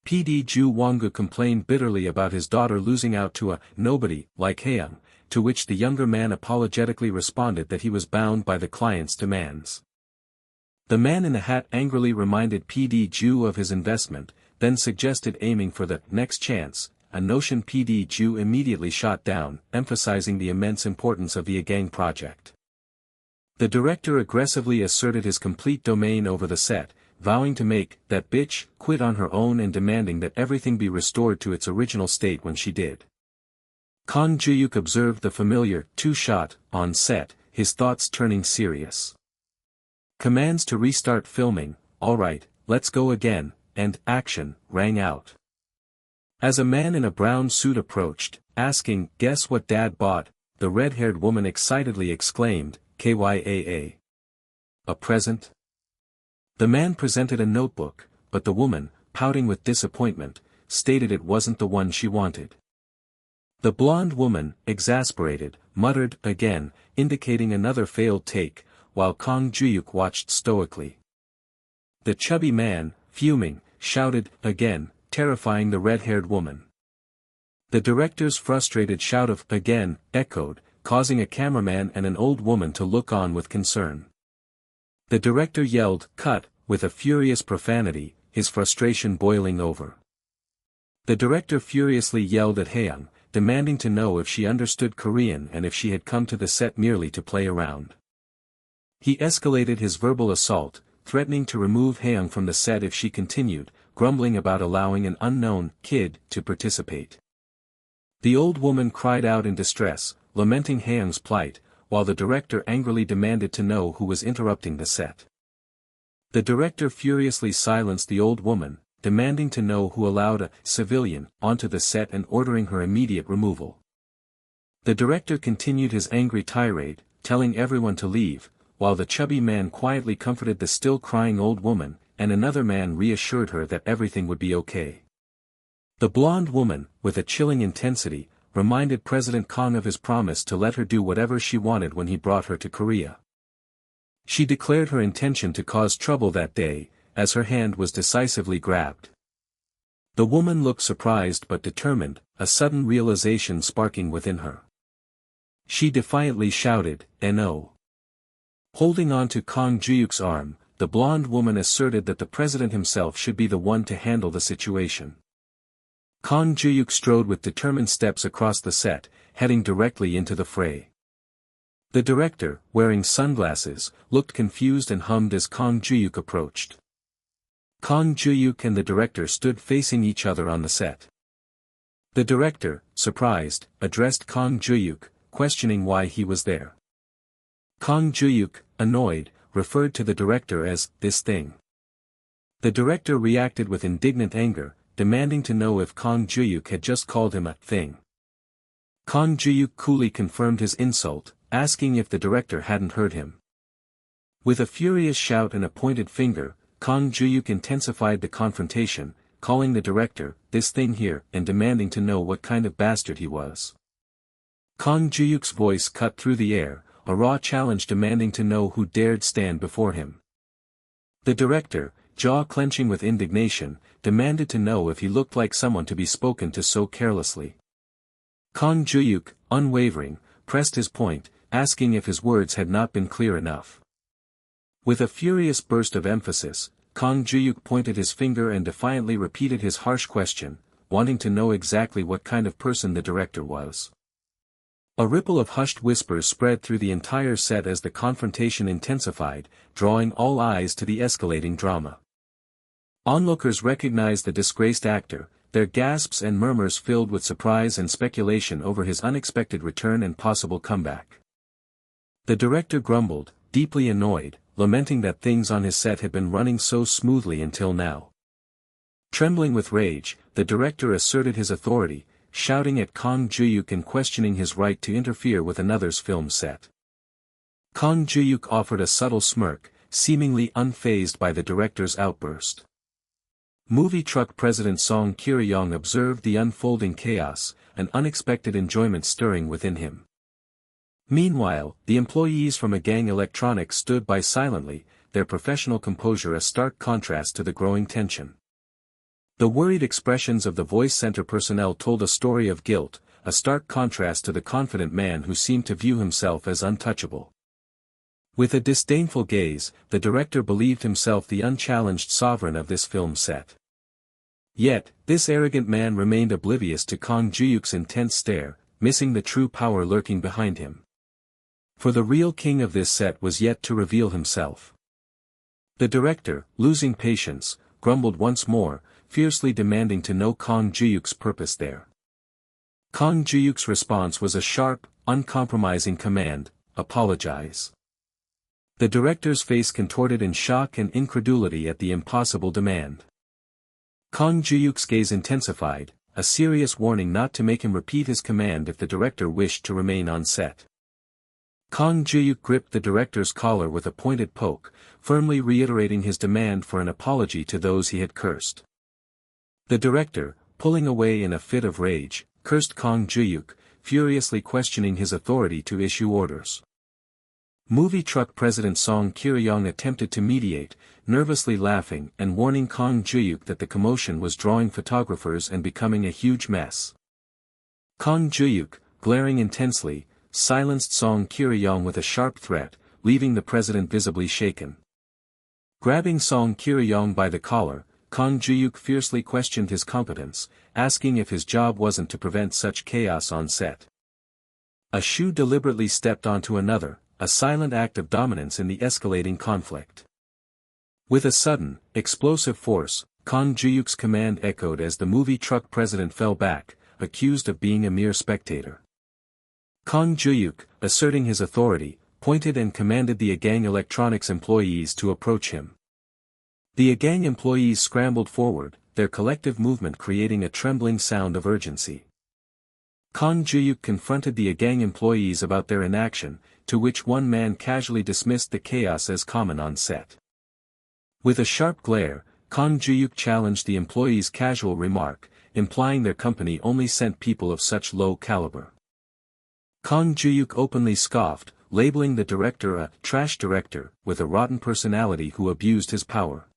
PD Ju Wongu complained bitterly about his daughter losing out to a nobody like Hyung, to which the younger man apologetically responded that he was bound by the client's demands. The man in the hat angrily reminded PD Ju of his investment, then suggested aiming for the next chance, a notion PD Ju immediately shot down, emphasizing the immense importance of the Agang project. The director aggressively asserted his complete domain over the set, vowing to make that bitch quit on her own and demanding that everything be restored to its original state when she did. Kang Juhyuk observed the familiar two-shot on set, his thoughts turning serious. Commands to restart filming, alright, let's go again, and action, rang out. As a man in a brown suit approached, asking, "Guess what Dad bought?" the red-haired woman excitedly exclaimed, "KYAA. A present?" The man presented a notebook, but the woman, pouting with disappointment, stated it wasn't the one she wanted. The blonde woman, exasperated, muttered, "Again," indicating another failed take, while Kang Juhyuk watched stoically. The chubby man, fuming, shouted, "Again," terrifying the red-haired woman. The director's frustrated shout of "again" echoed, causing a cameraman and an old woman to look on with concern. The director yelled, "Cut," with a furious profanity, his frustration boiling over. The director furiously yelled at Hyung, demanding to know if she understood Korean and if she had come to the set merely to play around. He escalated his verbal assault, threatening to remove Hyung from the set if she continued, grumbling about allowing an unknown kid to participate. The old woman cried out in distress, lamenting Hyung's plight, while the director angrily demanded to know who was interrupting the set. The director furiously silenced the old woman, demanding to know who allowed a civilian onto the set and ordering her immediate removal. The director continued his angry tirade, telling everyone to leave, while the chubby man quietly comforted the still crying old woman, and another man reassured her that everything would be okay. The blonde woman, with a chilling intensity, reminded President Kang of his promise to let her do whatever she wanted when he brought her to Korea. She declared her intention to cause trouble that day, as her hand was decisively grabbed. The woman looked surprised but determined, a sudden realization sparking within her. She defiantly shouted, "No." Holding on to Kang Juhyuk's arm, the blonde woman asserted that the president himself should be the one to handle the situation. Kang Juhyuk strode with determined steps across the set, heading directly into the fray. The director, wearing sunglasses, looked confused and hummed as Kang Juhyuk approached. Kang Juhyuk and the director stood facing each other on the set. The director, surprised, addressed Kang Juhyuk, questioning why he was there. Kang Juhyuk, annoyed, referred to the director as "this thing." The director reacted with indignant anger, demanding to know if Kang Juhyuk had just called him a thing. Kang Juhyuk coolly confirmed his insult, asking if the director hadn't heard him. With a furious shout and a pointed finger, Kang Juhyuk intensified the confrontation, calling the director, "this thing here," and demanding to know what kind of bastard he was. Kang Juhyuk's voice cut through the air, a raw challenge demanding to know who dared stand before him. The director, jaw clenching with indignation, demanded to know if he looked like someone to be spoken to so carelessly. Kang Juhyuk, unwavering, pressed his point, asking if his words had not been clear enough. With a furious burst of emphasis, Kang Juhyuk pointed his finger and defiantly repeated his harsh question, wanting to know exactly what kind of person the director was. A ripple of hushed whispers spread through the entire set as the confrontation intensified, drawing all eyes to the escalating drama. Onlookers recognized the disgraced actor, their gasps and murmurs filled with surprise and speculation over his unexpected return and possible comeback. The director grumbled, deeply annoyed, lamenting that things on his set had been running so smoothly until now. Trembling with rage, the director asserted his authority, shouting at Kang Juhyuk and questioning his right to interfere with another's film set. Kang Juhyuk offered a subtle smirk, seemingly unfazed by the director's outburst. Movie truck president Song Kiri-young observed the unfolding chaos, an unexpected enjoyment stirring within him. Meanwhile, the employees from Agang Electronics stood by silently, their professional composure a stark contrast to the growing tension. The worried expressions of the voice center personnel told a story of guilt, a stark contrast to the confident man who seemed to view himself as untouchable. With a disdainful gaze, the director believed himself the unchallenged sovereign of this film set. Yet, this arrogant man remained oblivious to Kang Juhyuk's intense stare, missing the true power lurking behind him. For the real king of this set was yet to reveal himself. The director, losing patience, grumbled once more, fiercely demanding to know Kang Juhyuk's purpose there. Kang Juhyuk's response was a sharp, uncompromising command, apologize. The director's face contorted in shock and incredulity at the impossible demand. Kang Juhyuk's gaze intensified, a serious warning not to make him repeat his command if the director wished to remain on set. Kang Juhyuk gripped the director's collar with a pointed poke, firmly reiterating his demand for an apology to those he had cursed. The director, pulling away in a fit of rage, cursed Kang Juhyuk, furiously questioning his authority to issue orders. Movie truck president Song Kiri-young attempted to mediate, nervously laughing and warning Kang Juhyuk that the commotion was drawing photographers and becoming a huge mess. Kang Juhyuk, glaring intensely, silenced Song Kiri-young with a sharp threat, leaving the president visibly shaken. Grabbing Song Kiri-young by the collar, Kang Juhyuk fiercely questioned his competence, asking if his job wasn't to prevent such chaos on set. A shoe deliberately stepped onto another, a silent act of dominance in the escalating conflict. With a sudden, explosive force, Kang Juhyuk's command echoed as the movie truck president fell back, accused of being a mere spectator. Kang Juhyuk, asserting his authority, pointed and commanded the Agang Electronics employees to approach him. The Agang employees scrambled forward, their collective movement creating a trembling sound of urgency. Kang Juhyuk confronted the Agang employees about their inaction, to which one man casually dismissed the chaos as common on set. With a sharp glare, Kang Juhyuk challenged the employees' casual remark, implying their company only sent people of such low caliber. Kang Juhyuk openly scoffed, labeling the director a trash director, with a rotten personality who abused his power.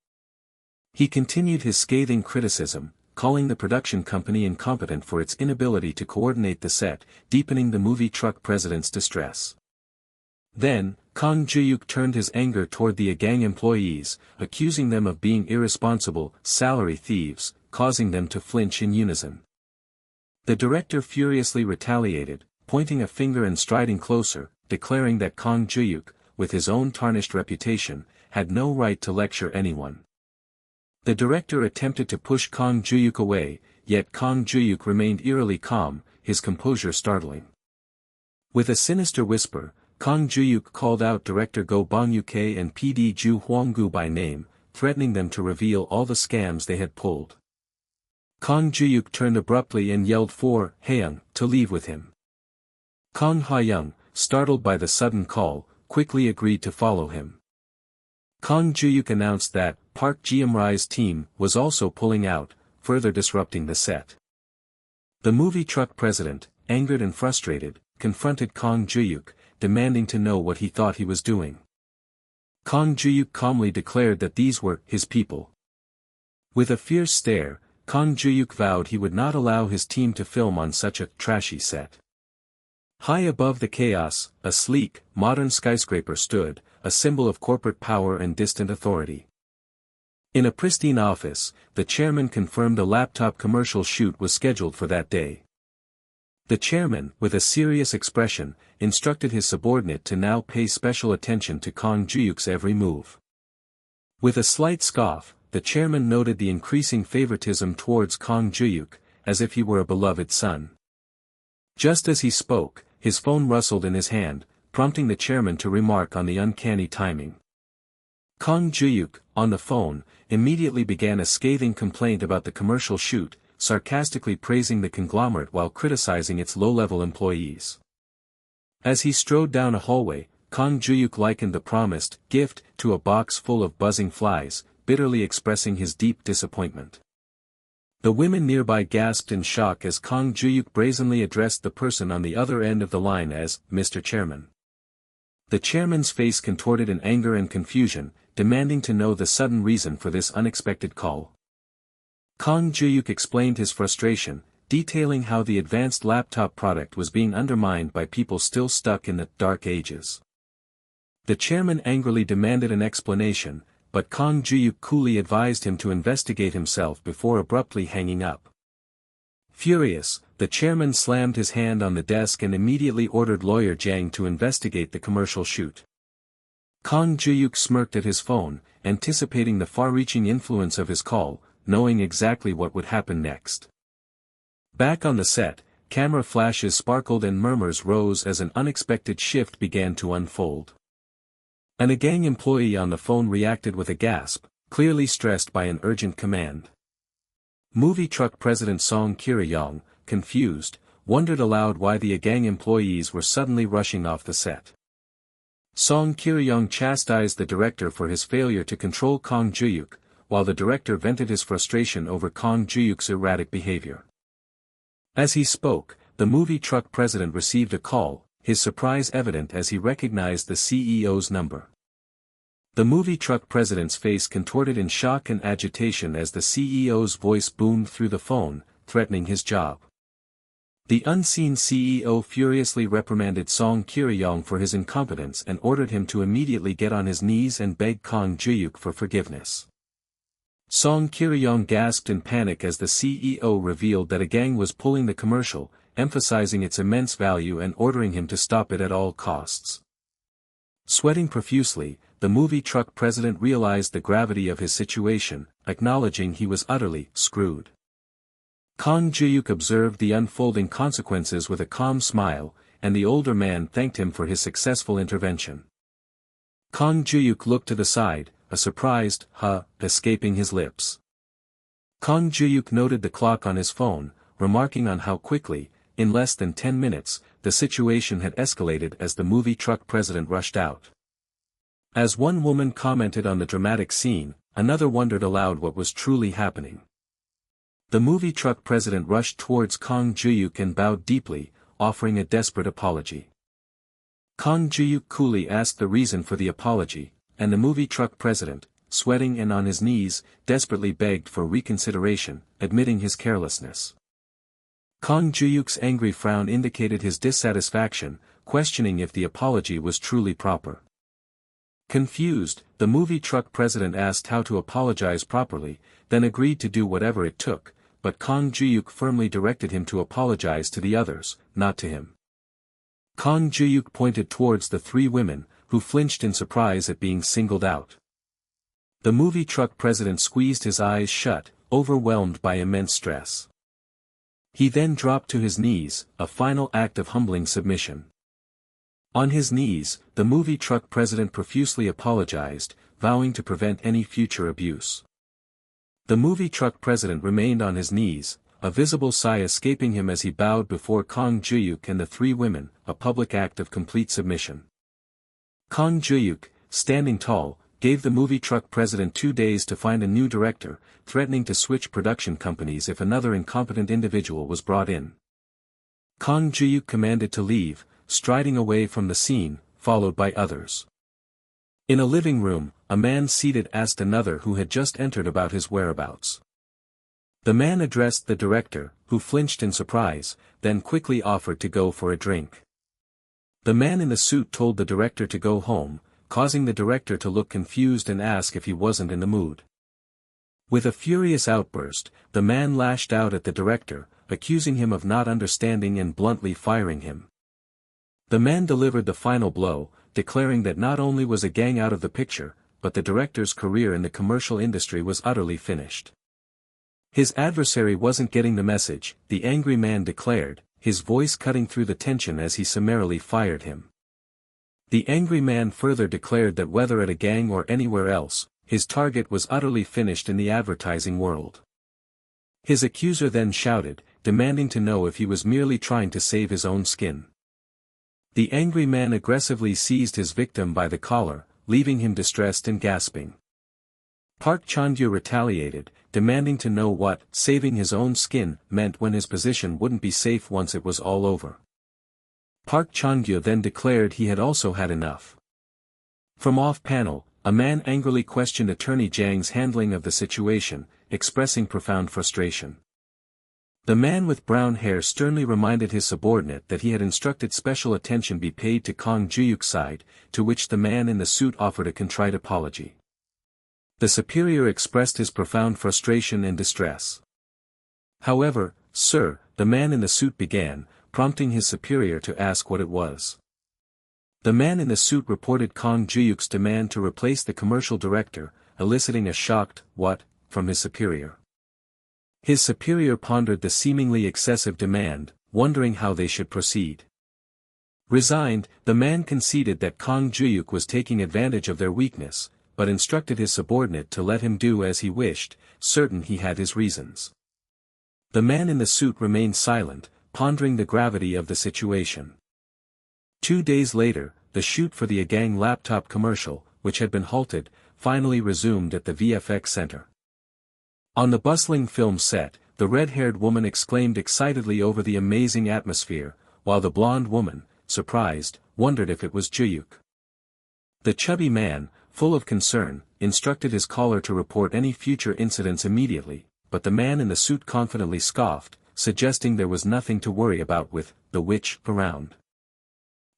He continued his scathing criticism, calling the production company incompetent for its inability to coordinate the set, deepening the movie truck president's distress. Then, Kang Juhyuk turned his anger toward the Agang employees, accusing them of being irresponsible, salary thieves, causing them to flinch in unison. The director furiously retaliated, pointing a finger and striding closer, declaring that Kang Juhyuk, with his own tarnished reputation, had no right to lecture anyone. The director attempted to push Kang Juhyuk away, yet Kang Juhyuk remained eerily calm, his composure startling. With a sinister whisper, Kang Juhyuk called out director Go Bong-uk and PD Ju Hwang-gu by name, threatening them to reveal all the scams they had pulled. Kang Juhyuk turned abruptly and yelled for Haeyoung to leave with him. Kang Ha-young, startled by the sudden call, quickly agreed to follow him. Kang Juhyuk announced that Park Ji-eum-rai's team was also pulling out, further disrupting the set. The movie truck president, angered and frustrated, confronted Kang Juhyuk, demanding to know what he thought he was doing. Kang Juhyuk calmly declared that these were his people. With a fierce stare, Kang Juhyuk vowed he would not allow his team to film on such a trashy set. High above the chaos, a sleek, modern skyscraper stood, a symbol of corporate power and distant authority. In a pristine office, the chairman confirmed a laptop commercial shoot was scheduled for that day. The chairman, with a serious expression, instructed his subordinate to now pay special attention to Kang Juhyuk's every move. With a slight scoff, the chairman noted the increasing favoritism towards Kang Juhyuk, as if he were a beloved son. Just as he spoke, his phone rustled in his hand, prompting the chairman to remark on the uncanny timing. Kang Juhyuk, on the phone, immediately began a scathing complaint about the commercial shoot, sarcastically praising the conglomerate while criticizing its low-level employees. As he strode down a hallway, Kang Juhyuk likened the promised gift to a box full of buzzing flies, bitterly expressing his deep disappointment. The women nearby gasped in shock as Kang Juhyuk brazenly addressed the person on the other end of the line as Mr. Chairman. The chairman's face contorted in anger and confusion, demanding to know the sudden reason for this unexpected call. Kang Juhyuk explained his frustration, detailing how the advanced laptop product was being undermined by people still stuck in the dark ages. The chairman angrily demanded an explanation, but Kang Juhyuk coolly advised him to investigate himself before abruptly hanging up. Furious, the chairman slammed his hand on the desk and immediately ordered lawyer Jang to investigate the commercial shoot. Kang Juhyuk smirked at his phone, anticipating the far-reaching influence of his call, knowing exactly what would happen next. Back on the set, camera flashes sparkled and murmurs rose as an unexpected shift began to unfold. An Agang employee on the phone reacted with a gasp, clearly stressed by an urgent command. Movie truck president Song Kiri-young, confused, wondered aloud why the Agang employees were suddenly rushing off the set. Song Kiri-young chastised the director for his failure to control Kang Juhyuk, while the director vented his frustration over Kang Juhyuk's erratic behavior. As he spoke, the movie truck president received a call, his surprise evident as he recognized the CEO's number. The movie truck president's face contorted in shock and agitation as the CEO's voice boomed through the phone, threatening his job. The unseen CEO furiously reprimanded Song Kiri-young for his incompetence and ordered him to immediately get on his knees and beg Kang Juhyuk for forgiveness. Song Kiri-young gasped in panic as the CEO revealed that Agang was pulling the commercial, emphasizing its immense value and ordering him to stop it at all costs. Sweating profusely, the movie truck president realized the gravity of his situation, acknowledging he was utterly screwed. Kang Juhyuk observed the unfolding consequences with a calm smile, and the older man thanked him for his successful intervention. Kang Juhyuk looked to the side, a surprised escaping his lips. Kang Juhyuk noted the clock on his phone, remarking on how quickly, in less than 10 minutes, the situation had escalated as the movie truck president rushed out. As one woman commented on the dramatic scene, another wondered aloud what was truly happening. The movie truck president rushed towards Kang Juhyuk and bowed deeply, offering a desperate apology. Kang Juhyuk coolly asked the reason for the apology, and the movie truck president, sweating and on his knees, desperately begged for reconsideration, admitting his carelessness. Kang Juhyuk's angry frown indicated his dissatisfaction, questioning if the apology was truly proper. Confused, the movie truck president asked how to apologize properly, then agreed to do whatever it took, but Kang Juhyuk firmly directed him to apologize to the others, not to him. Kang Juhyuk pointed towards the three women, who flinched in surprise at being singled out. The movie truck president squeezed his eyes shut, overwhelmed by immense stress. He then dropped to his knees, a final act of humbling submission. On his knees, the movie truck president profusely apologized, vowing to prevent any future abuse. The movie truck president remained on his knees, a visible sigh escaping him as he bowed before Kang Juhyuk and the three women, a public act of complete submission. Kang Juhyuk, standing tall, gave the movie truck president 2 days to find a new director, threatening to switch production companies if another incompetent individual was brought in. Kang Juhyuk commanded to leave, striding away from the scene, followed by others. In a living room, a man seated asked another who had just entered about his whereabouts. The man addressed the director, who flinched in surprise, then quickly offered to go for a drink. The man in the suit told the director to go home, causing the director to look confused and ask if he wasn't in the mood. With a furious outburst, the man lashed out at the director, accusing him of not understanding and bluntly firing him. The man delivered the final blow, declaring that not only was a gang out of the picture, but the director's career in the commercial industry was utterly finished. His adversary wasn't getting the message, the angry man declared, his voice cutting through the tension as he summarily fired him. The angry man further declared that whether at a gang or anywhere else, his target was utterly finished in the advertising world. His accuser then shouted, demanding to know if he was merely trying to save his own skin. The angry man aggressively seized his victim by the collar, leaving him distressed and gasping. Park Chan-gyu retaliated, demanding to know what saving his own skin meant when his position wouldn't be safe once it was all over. Park Chan-gyu then declared he had also had enough. From off-panel, a man angrily questioned Attorney Jang's handling of the situation, expressing profound frustration. The man with brown hair sternly reminded his subordinate that he had instructed special attention be paid to Kang Juhyuk's side, to which the man in the suit offered a contrite apology. The superior expressed his profound frustration and distress. However, sir, the man in the suit began, prompting his superior to ask what it was. The man in the suit reported Kang Juhyuk's demand to replace the commercial director, eliciting a shocked, "What?" from his superior. His superior pondered the seemingly excessive demand, wondering how they should proceed. Resigned, the man conceded that Kang Juhyuk was taking advantage of their weakness, but instructed his subordinate to let him do as he wished, certain he had his reasons. The man in the suit remained silent, pondering the gravity of the situation. 2 days later, the shoot for the Agang laptop commercial, which had been halted, finally resumed at the VFX center. On the bustling film set, the red-haired woman exclaimed excitedly over the amazing atmosphere, while the blonde woman, surprised, wondered if it was Juhyuk. The chubby man, full of concern, instructed his caller to report any future incidents immediately, but the man in the suit confidently scoffed, suggesting there was nothing to worry about with the witch around.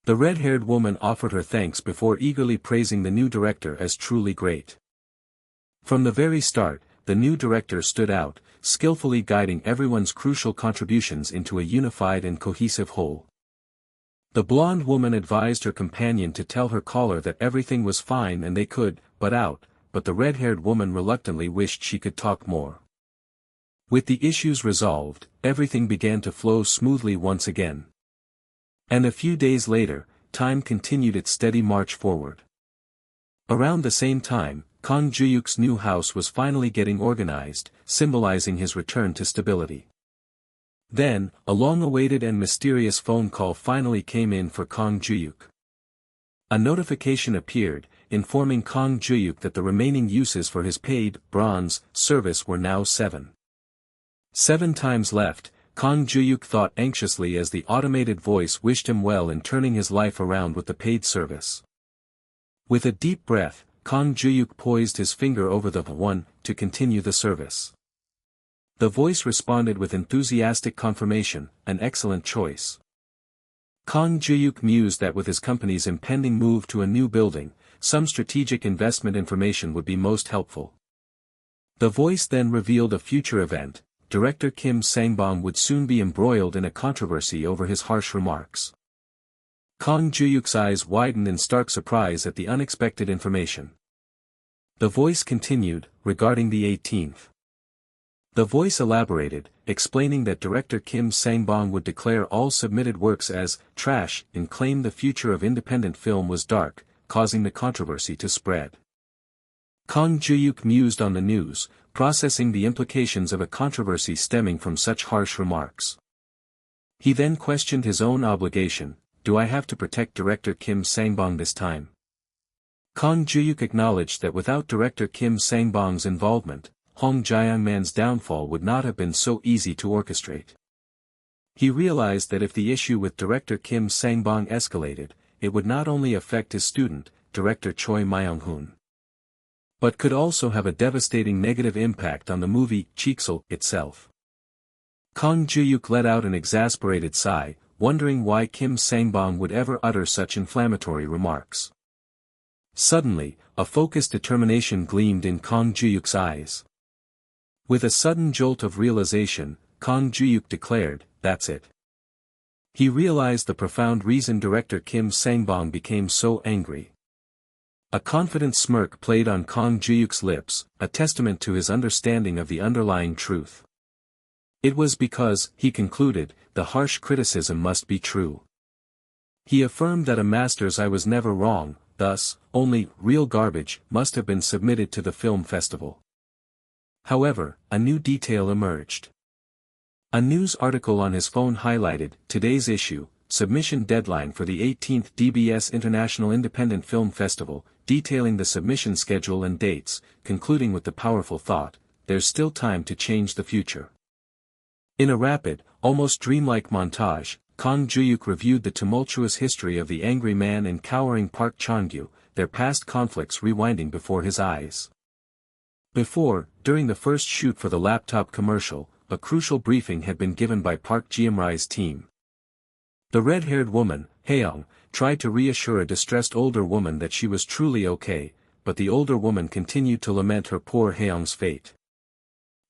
The red-haired woman offered her thanks before eagerly praising the new director as truly great. From the very start, the new director stood out, skillfully guiding everyone's crucial contributions into a unified and cohesive whole. The blonde woman advised her companion to tell her caller that everything was fine and they could, but the red-haired woman reluctantly wished she could talk more. With the issues resolved, everything began to flow smoothly once again. And a few days later, time continued its steady march forward. Around the same time, Kang Juhyuk's new house was finally getting organized, symbolizing his return to stability. Then, a long-awaited and mysterious phone call finally came in for Kang Juhyuk. A notification appeared, informing Kang Juhyuk that the remaining uses for his paid, bronze, service were now 7. 7 times left, Kang Juhyuk thought anxiously as the automated voice wished him well in turning his life around with the paid service. With a deep breath, Kang Juhyuk poised his finger over the 1 to continue the service. The voice responded with enthusiastic confirmation, an excellent choice. Kang Juhyuk mused that with his company's impending move to a new building, some strategic investment information would be most helpful. The voice then revealed a future event: Director Kim Sang-bong would soon be embroiled in a controversy over his harsh remarks. Kang Juhyuk's eyes widened in stark surprise at the unexpected information. The voice continued, regarding the 18th. The voice elaborated, explaining that Director Kim Sang-bong would declare all submitted works as trash and claim the future of independent film was dark, causing the controversy to spread. Kang Juhyuk mused on the news, processing the implications of a controversy stemming from such harsh remarks. He then questioned his own obligation: do I have to protect Director Kim Sang-bong this time? Kang Juhyuk acknowledged that without Director Kim Sang-bong's involvement, Hong Jiangman's downfall would not have been so easy to orchestrate. He realized that if the issue with Director Kim Sang-bong escalated, it would not only affect his student, director Choi Myung-hoon. But could also have a devastating negative impact on the movie Cheeksel itself. Kang Juhyuk let out an exasperated sigh, wondering why Kim Sang-bong would ever utter such inflammatory remarks. Suddenly, a focused determination gleamed in Kang Juhyuk's eyes. With a sudden jolt of realization, Kang Juhyuk declared, "That's it." He realized the profound reason director Kim Sang-bong became so angry. A confident smirk played on Kang Juhyuk's lips, a testament to his understanding of the underlying truth. It was because, he concluded, the harsh criticism must be true. He affirmed that a master's I was never wrong, thus, only real garbage must have been submitted to the film festival. However, a new detail emerged. A news article on his phone highlighted, today's issue, submission deadline for the 18th DBS International Independent Film Festival, detailing the submission schedule and dates, concluding with the powerful thought, there's still time to change the future. In a rapid, almost dreamlike montage, Kang Juhyuk reviewed the tumultuous history of the angry man and cowering Park Chan-gyu, their past conflicts rewinding before his eyes. During the first shoot for the laptop commercial, a crucial briefing had been given by Park Ji-ra's team. The red-haired woman, Haeyoung, tried to reassure a distressed older woman that she was truly okay, but the older woman continued to lament her poor Haeyoung's fate.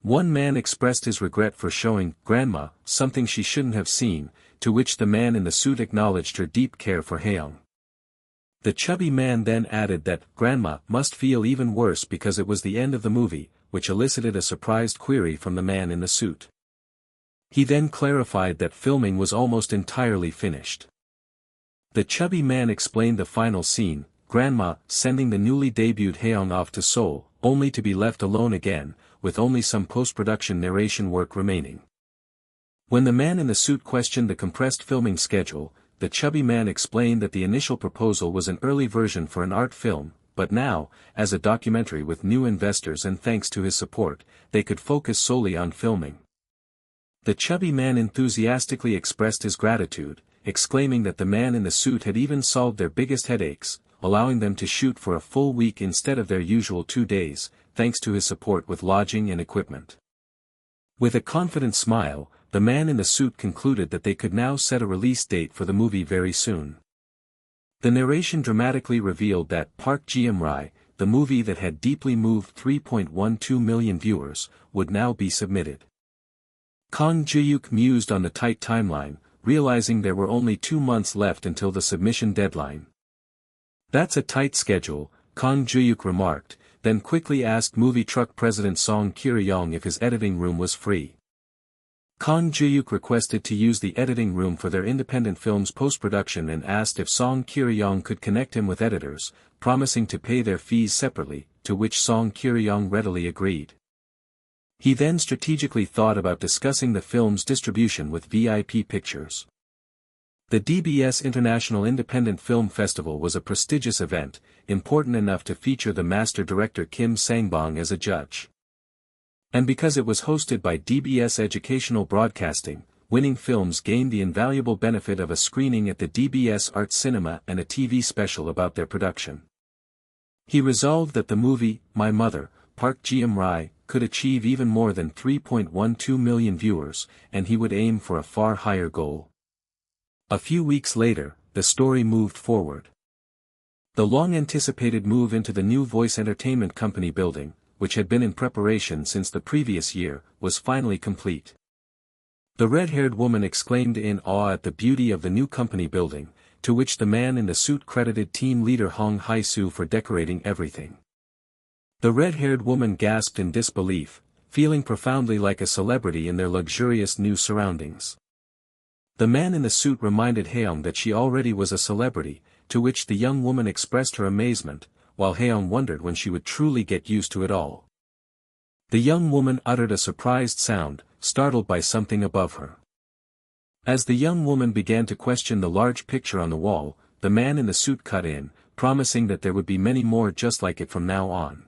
One man expressed his regret for showing Grandma something she shouldn't have seen, to which the man in the suit acknowledged her deep care for Haeyoung. The chubby man then added that Grandma must feel even worse because it was the end of the movie, which elicited a surprised query from the man in the suit. He then clarified that filming was almost entirely finished. The chubby man explained the final scene, Grandma sending the newly debuted Haeyoung off to Seoul, only to be left alone again, with only some post-production narration work remaining. When the man in the suit questioned the compressed filming schedule, the chubby man explained that the initial proposal was an early version for an art film, but now, as a documentary with new investors and thanks to his support, they could focus solely on filming. The chubby man enthusiastically expressed his gratitude, exclaiming that the man in the suit had even solved their biggest headaches, allowing them to shoot for a full week instead of their usual 2 days, thanks to his support with lodging and equipment. With a confident smile, the man in the suit concluded that they could now set a release date for the movie very soon. The narration dramatically revealed that Park Ji-ra, the movie that had deeply moved 3.12 million viewers, would now be submitted. Kang Juhyuk mused on the tight timeline, realizing there were only 2 months left until the submission deadline. "That's a tight schedule," Kang Juhyuk remarked, then quickly asked movie truck president Song Kiri-young if his editing room was free. Kang Juhyuk requested to use the editing room for their independent film's post-production and asked if Song Kiri-young could connect him with editors, promising to pay their fees separately, to which Song Kiri-young readily agreed. He then strategically thought about discussing the film's distribution with VIP Pictures. The DBS International Independent Film Festival was a prestigious event, important enough to feature the master director Kim Sang-bong as a judge. And because it was hosted by DBS Educational Broadcasting, winning films gained the invaluable benefit of a screening at the DBS Art Cinema and a TV special about their production. He resolved that the movie, My Mother, Park Ji-ra, could achieve even more than 3.12 million viewers, and he would aim for a far higher goal. A few weeks later, the story moved forward. The long-anticipated move into the new Voice Entertainment Company building, which had been in preparation since the previous year, was finally complete. The red-haired woman exclaimed in awe at the beauty of the new company building, to which the man in the suit credited team leader Hong Hae-soo for decorating everything. The red-haired woman gasped in disbelief, feeling profoundly like a celebrity in their luxurious new surroundings. The man in the suit reminded Haeyoung that she already was a celebrity, to which the young woman expressed her amazement, while Haeyoung wondered when she would truly get used to it all. The young woman uttered a surprised sound, startled by something above her. As the young woman began to question the large picture on the wall, the man in the suit cut in, promising that there would be many more just like it from now on.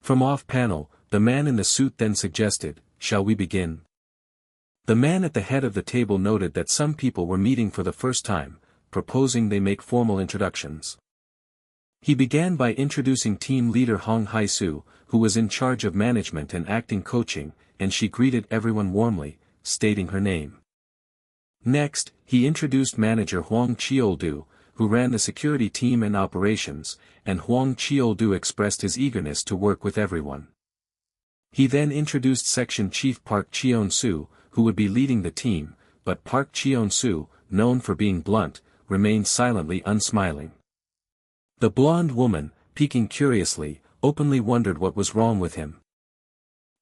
From off-panel, the man in the suit then suggested, "Shall we begin?" The man at the head of the table noted that some people were meeting for the first time, proposing they make formal introductions. He began by introducing team leader Hong Hae-soo, who was in charge of management and acting coaching, and she greeted everyone warmly, stating her name. Next, he introduced manager Hwang Cheol-do, who ran the security team and operations, and Hwang Cheol-do expressed his eagerness to work with everyone. He then introduced section chief Park Cheon-soo, who would be leading the team, but Park Cheon-soo, known for being blunt, remained silently unsmiling. The blonde woman, peeking curiously, openly wondered what was wrong with him.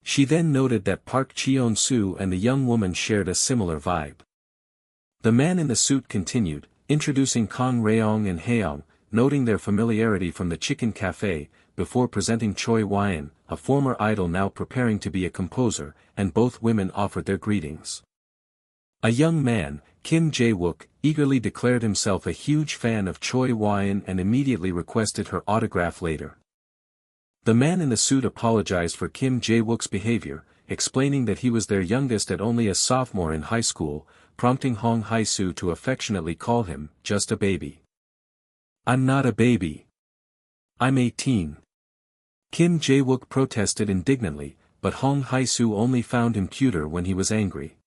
She then noted that Park Cheon-soo and the young woman shared a similar vibe. The man in the suit continued, introducing Kang Raeong and Haeong, noting their familiarity from the chicken cafe, before presenting Choi Wyon, a former idol now preparing to be a composer, and both women offered their greetings. A young man, Kim Jae-wook, eagerly declared himself a huge fan of Choi Wyon and immediately requested her autograph later. The man in the suit apologized for Kim Jae-wook's behavior, explaining that he was their youngest at only a sophomore in high school, prompting Hong Hae-soo to affectionately call him, just a baby. "I'm not a baby. I'm 18. Kim Jae-wook protested indignantly, but Hong Hae-soo only found him cuter when he was angry.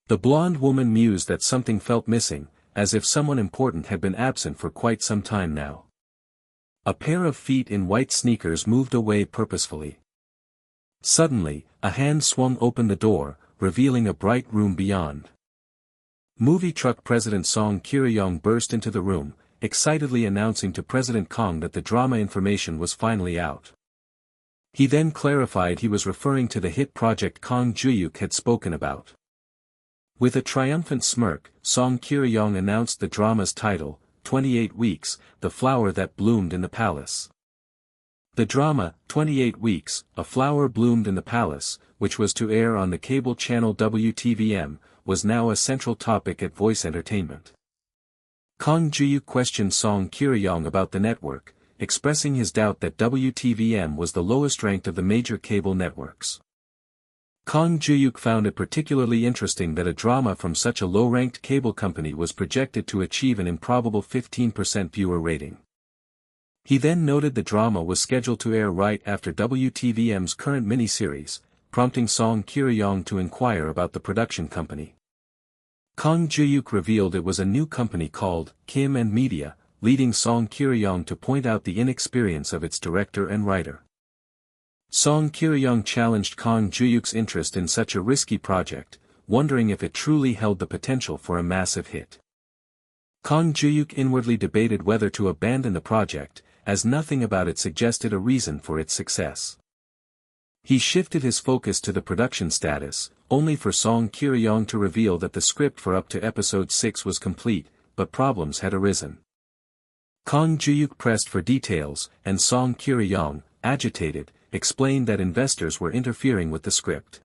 The blonde woman mused that something felt missing, as if someone important had been absent for quite some time now. A pair of feet in white sneakers moved away purposefully. Suddenly, a hand swung open the door, revealing a bright room beyond. Movie truck President Song Kye-ryong burst into the room, excitedly announcing to President Kang that the drama information was finally out. He then clarified he was referring to the hit project Kang Juhyuk had spoken about. With a triumphant smirk, Song Kye-ryong announced the drama's title, 28 Weeks, The Flower That Bloomed in the Palace. The drama, 28 Weeks, A Flower Bloomed in the Palace, which was to air on the cable channel WTVM, was now a central topic at Voice Entertainment. Kang Juhyuk questioned Song Kye-ryong about the network, expressing his doubt that WTVM was the lowest ranked of the major cable networks. Kang Juhyuk found it particularly interesting that a drama from such a low-ranked cable company was projected to achieve an improbable 15% viewer rating. He then noted the drama was scheduled to air right after WTVM's current miniseries, prompting Song Kye-ryong to inquire about the production company. Kang Juhyuk revealed it was a new company called Kim and Media, leading Song Kye-ryong to point out the inexperience of its director and writer. Song Kye-ryong challenged Kang Juhyuk's interest in such a risky project, wondering if it truly held the potential for a massive hit. Kang Juhyuk inwardly debated whether to abandon the project, as nothing about it suggested a reason for its success. He shifted his focus to the production status, only for Song Kye-ryong to reveal that the script for up to episode 6 was complete, but problems had arisen. Kang Juhyuk pressed for details, and Song Kye-ryong, agitated, explained that investors were interfering with the script.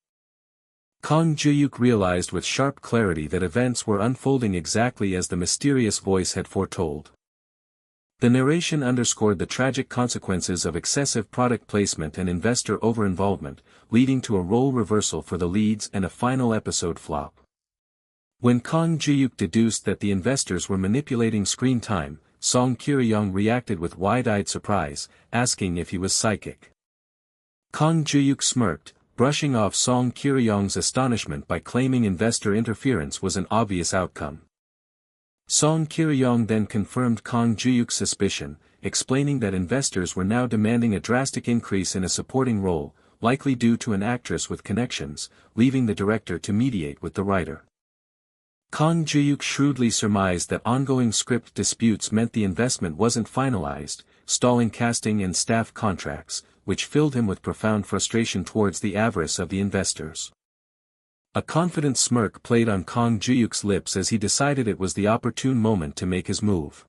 Kang Juhyuk realized with sharp clarity that events were unfolding exactly as the mysterious voice had foretold. The narration underscored the tragic consequences of excessive product placement and investor over-involvement, leading to a role reversal for the leads and a final episode flop. When Kang Juhyuk deduced that the investors were manipulating screen time, Song Kye-ryong reacted with wide-eyed surprise, asking if he was psychic. Kang Juhyuk smirked, brushing off Song Kye-ryong's astonishment by claiming investor interference was an obvious outcome. Song Kye-ryong then confirmed Kang Juhyuk's suspicion, explaining that investors were now demanding a drastic increase in a supporting role, likely due to an actress with connections, leaving the director to mediate with the writer. Kang Juhyuk shrewdly surmised that ongoing script disputes meant the investment wasn't finalized, stalling casting and staff contracts, which filled him with profound frustration towards the avarice of the investors. A confident smirk played on Kang Juhyuk's lips as he decided it was the opportune moment to make his move.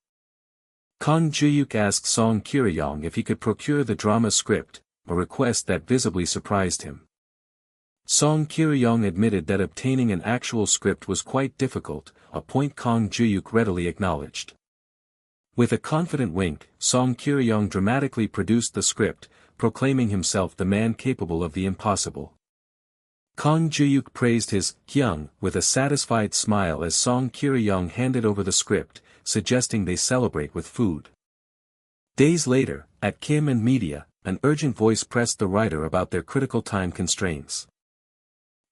Kang Juhyuk asked Song Kye-ryong if he could procure the drama script, a request that visibly surprised him. Song Kye-ryong admitted that obtaining an actual script was quite difficult, a point Kang Juhyuk readily acknowledged. With a confident wink, Song Kye-ryong dramatically produced the script, proclaiming himself the man capable of the impossible. Kang Juhyuk praised his hyung with a satisfied smile as Song Kye-ryong handed over the script, suggesting they celebrate with food. Days later, at Kim and Media, an urgent voice pressed the writer about their critical time constraints.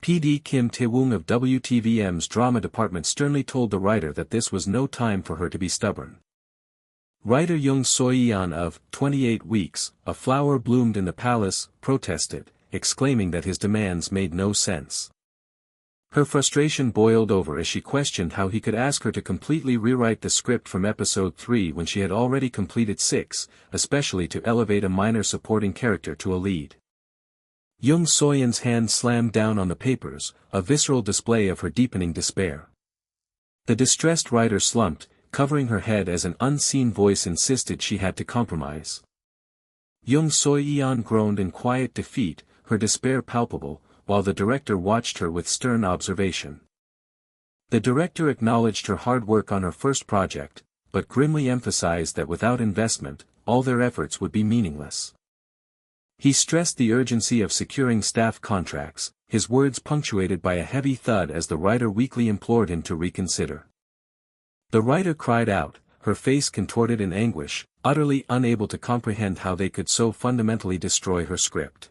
PD Kim Tae-woong of WTVM's drama department sternly told the writer that this was no time for her to be stubborn. Writer Young Soi-yeon of 28 Weeks, A Flower Bloomed in the Palace, protested, exclaiming that his demands made no sense. Her frustration boiled over as she questioned how he could ask her to completely rewrite the script from episode 3 when she had already completed 6, especially to elevate a minor supporting character to a lead. Young Soyeon's hand slammed down on the papers, a visceral display of her deepening despair. The distressed writer slumped, covering her head as an unseen voice insisted she had to compromise. Young Soi-yeon groaned in quiet defeat, her despair palpable, while the director watched her with stern observation. The director acknowledged her hard work on her first project, but grimly emphasized that without investment, all their efforts would be meaningless. He stressed the urgency of securing staff contracts, his words punctuated by a heavy thud as the writer weakly implored him to reconsider. The writer cried out, her face contorted in anguish, utterly unable to comprehend how they could so fundamentally destroy her script.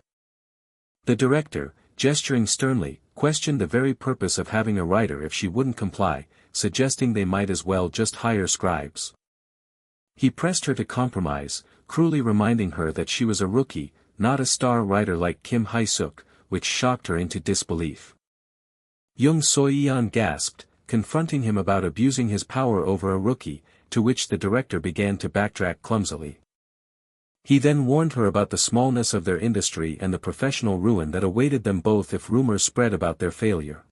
The director, gesturing sternly, questioned the very purpose of having a writer if she wouldn't comply, suggesting they might as well just hire scribes. He pressed her to compromise, cruelly reminding her that she was a rookie, not a star writer like Kim Hae-suk, which shocked her into disbelief. Young Soi-yeon gasped, confronting him about abusing his power over a rookie, to which the director began to backtrack clumsily. He then warned her about the smallness of their industry and the professional ruin that awaited them both if rumors spread about their failure.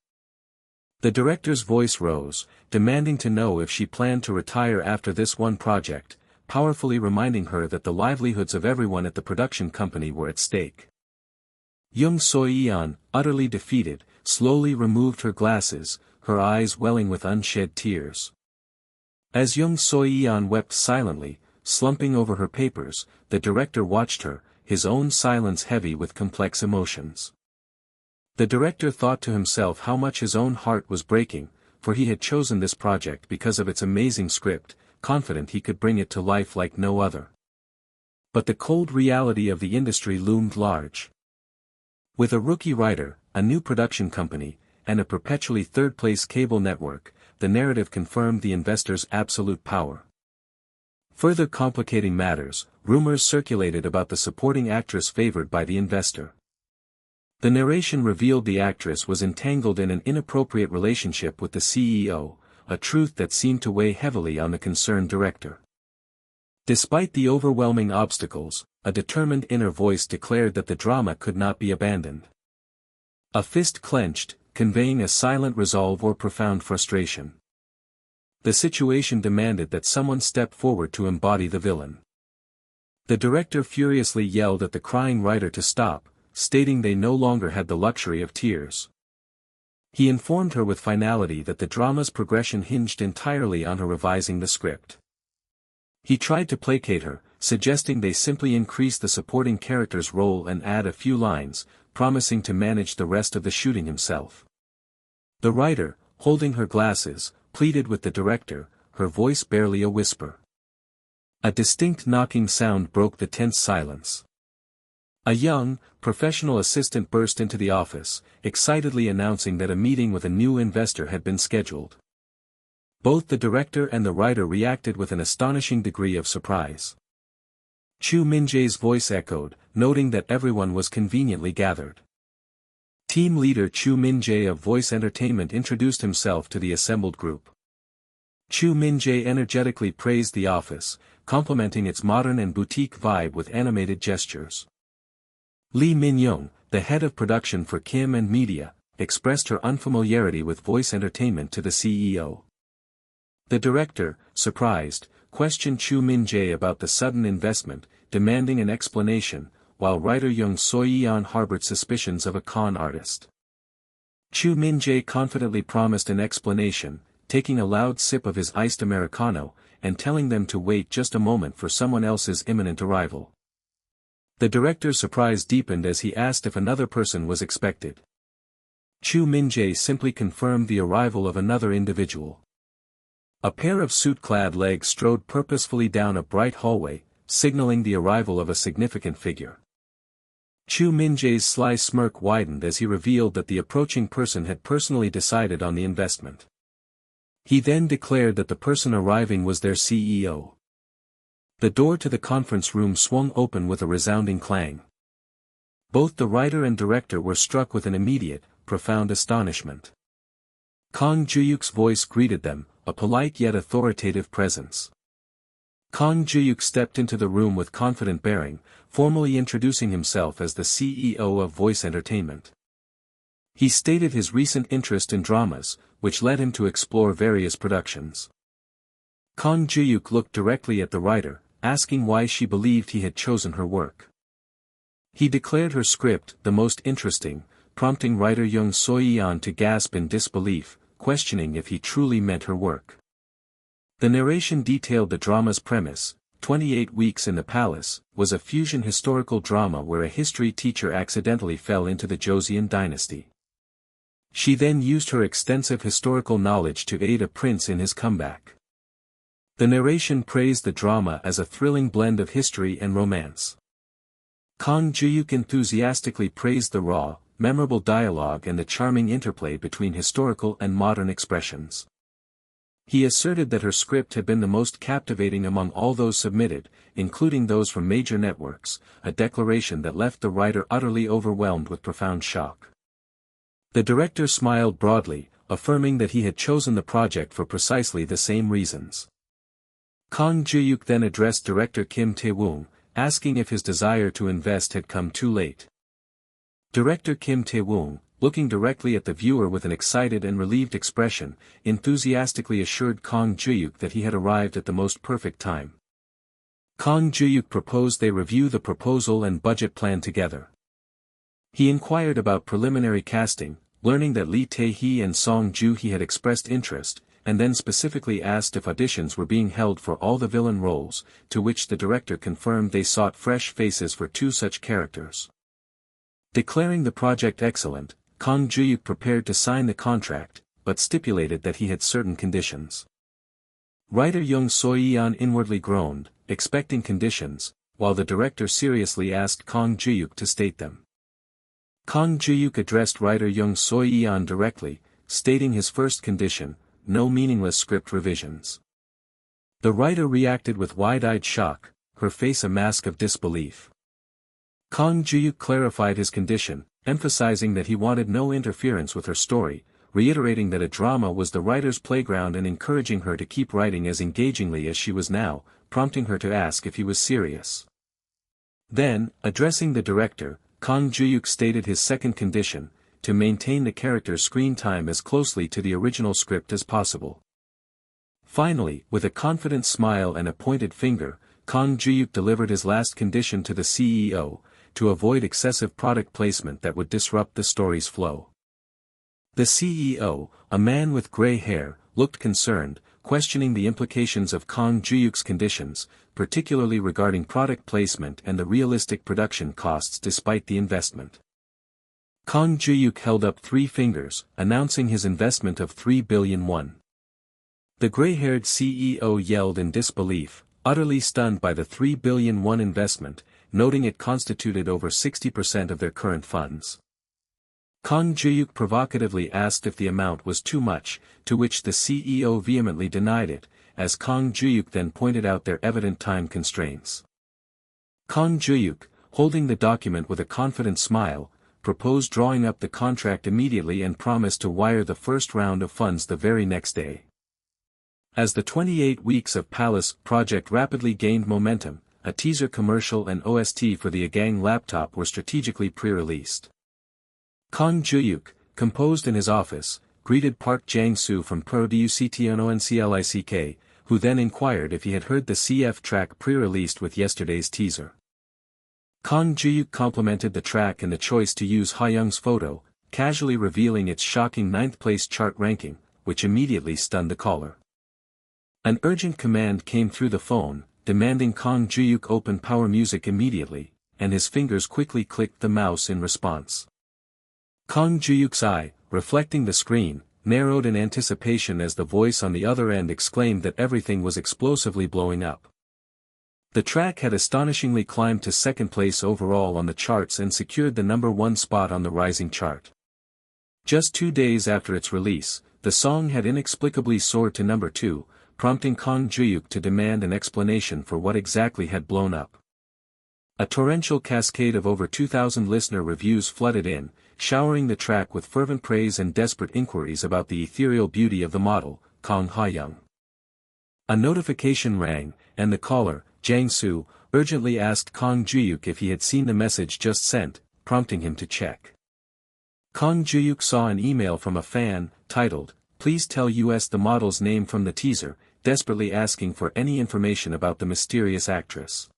The director's voice rose, demanding to know if she planned to retire after this one project, powerfully reminding her that the livelihoods of everyone at the production company were at stake. Young Soi-yeon, utterly defeated, slowly removed her glasses, her eyes welling with unshed tears. As Young Soi-yeon wept silently, slumping over her papers, the director watched her, his own silence heavy with complex emotions. The director thought to himself how much his own heart was breaking, for he had chosen this project because of its amazing script, confident he could bring it to life like no other. But the cold reality of the industry loomed large. With a rookie writer, a new production company, and a perpetually third-place cable network, the narrative confirmed the investor's absolute power. Further complicating matters, rumors circulated about the supporting actress favored by the investor. The narration revealed the actress was entangled in an inappropriate relationship with the CEO, a truth that seemed to weigh heavily on the concerned director. Despite the overwhelming obstacles, a determined inner voice declared that the drama could not be abandoned. A fist clenched, conveying a silent resolve or profound frustration. The situation demanded that someone step forward to embody the villain. The director furiously yelled at the crying writer to stop, stating they no longer had the luxury of tears. He informed her with finality that the drama's progression hinged entirely on her revising the script. He tried to placate her, suggesting they simply increase the supporting character's role and add a few lines, promising to manage the rest of the shooting himself. The writer, holding her glasses, pleaded with the director, her voice barely a whisper. A distinct knocking sound broke the tense silence. A young, professional assistant burst into the office, excitedly announcing that a meeting with a new investor had been scheduled. Both the director and the writer reacted with an astonishing degree of surprise. Chu Min-jae's voice echoed, noting that everyone was conveniently gathered. Team leader Chu Min-jae of Voice Entertainment introduced himself to the assembled group. Chu Min-jae energetically praised the office, complimenting its modern and boutique vibe with animated gestures. Lee Min-young, the head of production for Kim and Media, expressed her unfamiliarity with Voice Entertainment to the CEO. The director, surprised, questioned Chu Min-jae about the sudden investment, demanding an explanation, while writer Young Soi-yeon harbored suspicions of a con artist. Chu Min-jae confidently promised an explanation, taking a loud sip of his iced Americano, and telling them to wait just a moment for someone else's imminent arrival. The director's surprise deepened as he asked if another person was expected. Chu Min-jae simply confirmed the arrival of another individual. A pair of suit-clad legs strode purposefully down a bright hallway, signaling the arrival of a significant figure. Chu Minjae's sly smirk widened as he revealed that the approaching person had personally decided on the investment. He then declared that the person arriving was their CEO. The door to the conference room swung open with a resounding clang. Both the writer and director were struck with an immediate, profound astonishment. Kang Juhyuk's voice greeted them, a polite yet authoritative presence. Kang Juhyuk stepped into the room with confident bearing, formally introducing himself as the CEO of Voice Entertainment. He stated his recent interest in dramas, which led him to explore various productions. Kang Juhyuk looked directly at the writer, asking why she believed he had chosen her work. He declared her script the most interesting, prompting writer Young Soo-yeon to gasp in disbelief, questioning if he truly meant her work. The narration detailed the drama's premise. 28 Weeks in the Palace was a fusion historical drama where a history teacher accidentally fell into the Joseon dynasty. She then used her extensive historical knowledge to aid a prince in his comeback. The narration praised the drama as a thrilling blend of history and romance. Kang Juhyuk enthusiastically praised the raw, memorable dialogue and the charming interplay between historical and modern expressions. He asserted that her script had been the most captivating among all those submitted, including those from major networks, a declaration that left the writer utterly overwhelmed with profound shock. The director smiled broadly, affirming that he had chosen the project for precisely the same reasons. Kang Juhyuk then addressed director Kim Tae-woong, asking if his desire to invest had come too late. Director Kim Tae-woong, looking directly at the viewer with an excited and relieved expression, enthusiastically assured Kang Juhyuk that he had arrived at the most perfect time. Kang Juhyuk proposed they review the proposal and budget plan together. He inquired about preliminary casting, learning that Lee Tae-hee and Song Joo-hee had expressed interest, and then specifically asked if auditions were being held for all the villain roles, to which the director confirmed they sought fresh faces for 2 such characters. Declaring the project excellent, Kang Juhyuk prepared to sign the contract, but stipulated that he had certain conditions. Writer Young Soo-yeon inwardly groaned, expecting conditions, while the director seriously asked Kang Juhyuk to state them. Kang Juhyuk addressed writer Young Soo-yeon directly, stating his first condition: no meaningless script revisions. The writer reacted with wide-eyed shock, her face a mask of disbelief. Kang Juhyuk clarified his condition, emphasizing that he wanted no interference with her story, reiterating that a drama was the writer's playground and encouraging her to keep writing as engagingly as she was now, prompting her to ask if he was serious. Then, addressing the director, Kang Juhyuk stated his second condition: to maintain the character's screen time as closely to the original script as possible. Finally, with a confident smile and a pointed finger, Kang Juhyuk delivered his last condition to the CEO, to avoid excessive product placement that would disrupt the story's flow. The CEO, a man with gray hair, looked concerned, questioning the implications of Kang Juhyuk's conditions, particularly regarding product placement and the realistic production costs despite the investment. Kang Juhyuk held up 3 fingers, announcing his investment of 3 billion won. The gray-haired CEO yelled in disbelief, utterly stunned by the 3 billion won investment, noting it constituted over 60% of their current funds. Kang Juhyuk provocatively asked if the amount was too much, to which the CEO vehemently denied it, as Kang Juhyuk then pointed out their evident time constraints. Kang Juhyuk, holding the document with a confident smile, proposed drawing up the contract immediately and promised to wire the first round of funds the very next day. As the 28 Weeks of Palace project rapidly gained momentum, a teaser commercial and OST for the Agang laptop were strategically pre-released. Kang Juhyuk, composed in his office, greeted Park Jang-soo from ProDuctionONCLICK, who then inquired if he had heard the CF track pre-released with yesterday's teaser. Kang Juhyuk complimented the track and the choice to use Ha-young's photo, casually revealing its shocking 9th-place chart ranking, which immediately stunned the caller. An urgent command came through the phone, demanding Kang Juhyuk open power music immediately, and his fingers quickly clicked the mouse in response. Kang Juhyuk's eye, reflecting the screen, narrowed in anticipation as the voice on the other end exclaimed that everything was explosively blowing up. The track had astonishingly climbed to second place overall on the charts and secured the #1 spot on the rising chart. Just 2 days after its release, the song had inexplicably soared to #2, prompting Kang Juhyuk to demand an explanation for what exactly had blown up. A torrential cascade of over 2,000 listener reviews flooded in, showering the track with fervent praise and desperate inquiries about the ethereal beauty of the model, Kang Juhyuk. A notification rang, and the caller, Jang Soo, urgently asked Kang Juhyuk if he had seen the message just sent, prompting him to check. Kang Juhyuk saw an email from a fan, titled, "Please tell us the model's name from the teaser," desperately asking for any information about the mysterious actress.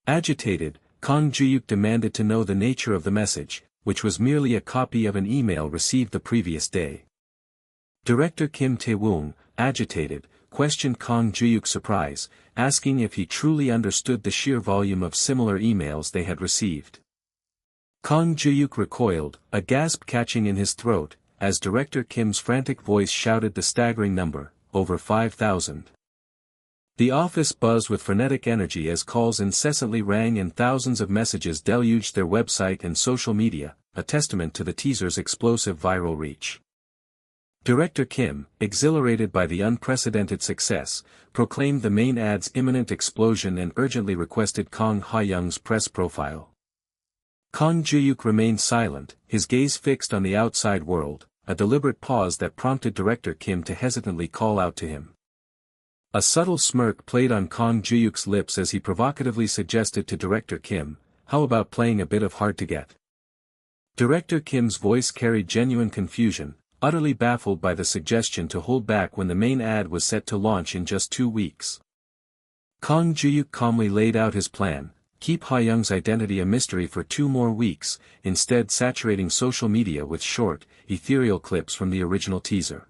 Agitated, Kang Juhyuk demanded to know the nature of the message, which was merely a copy of an email received the previous day. Director Kim Tae-woong, agitated, questioned Kang Juhyuk's surprise, asking if he truly understood the sheer volume of similar emails they had received. Kang Juhyuk recoiled, a gasp catching in his throat, as Director Kim's frantic voice shouted the staggering number, over 5,000. The office buzzed with frenetic energy as calls incessantly rang and thousands of messages deluged their website and social media, a testament to the teaser's explosive viral reach. Director Kim, exhilarated by the unprecedented success, proclaimed the main ad's imminent explosion and urgently requested Kang Juhyuk's press profile. Kang Juhyuk remained silent, his gaze fixed on the outside world, a deliberate pause that prompted Director Kim to hesitantly call out to him. A subtle smirk played on Kang Juhyuk's lips as he provocatively suggested to Director Kim, "How about playing a bit of hard to get?" Director Kim's voice carried genuine confusion, utterly baffled by the suggestion to hold back when the main ad was set to launch in just 2 weeks. Kang Juhyuk calmly laid out his plan: keep Hyung's identity a mystery for 2 more weeks, instead saturating social media with short, ethereal clips from the original teaser.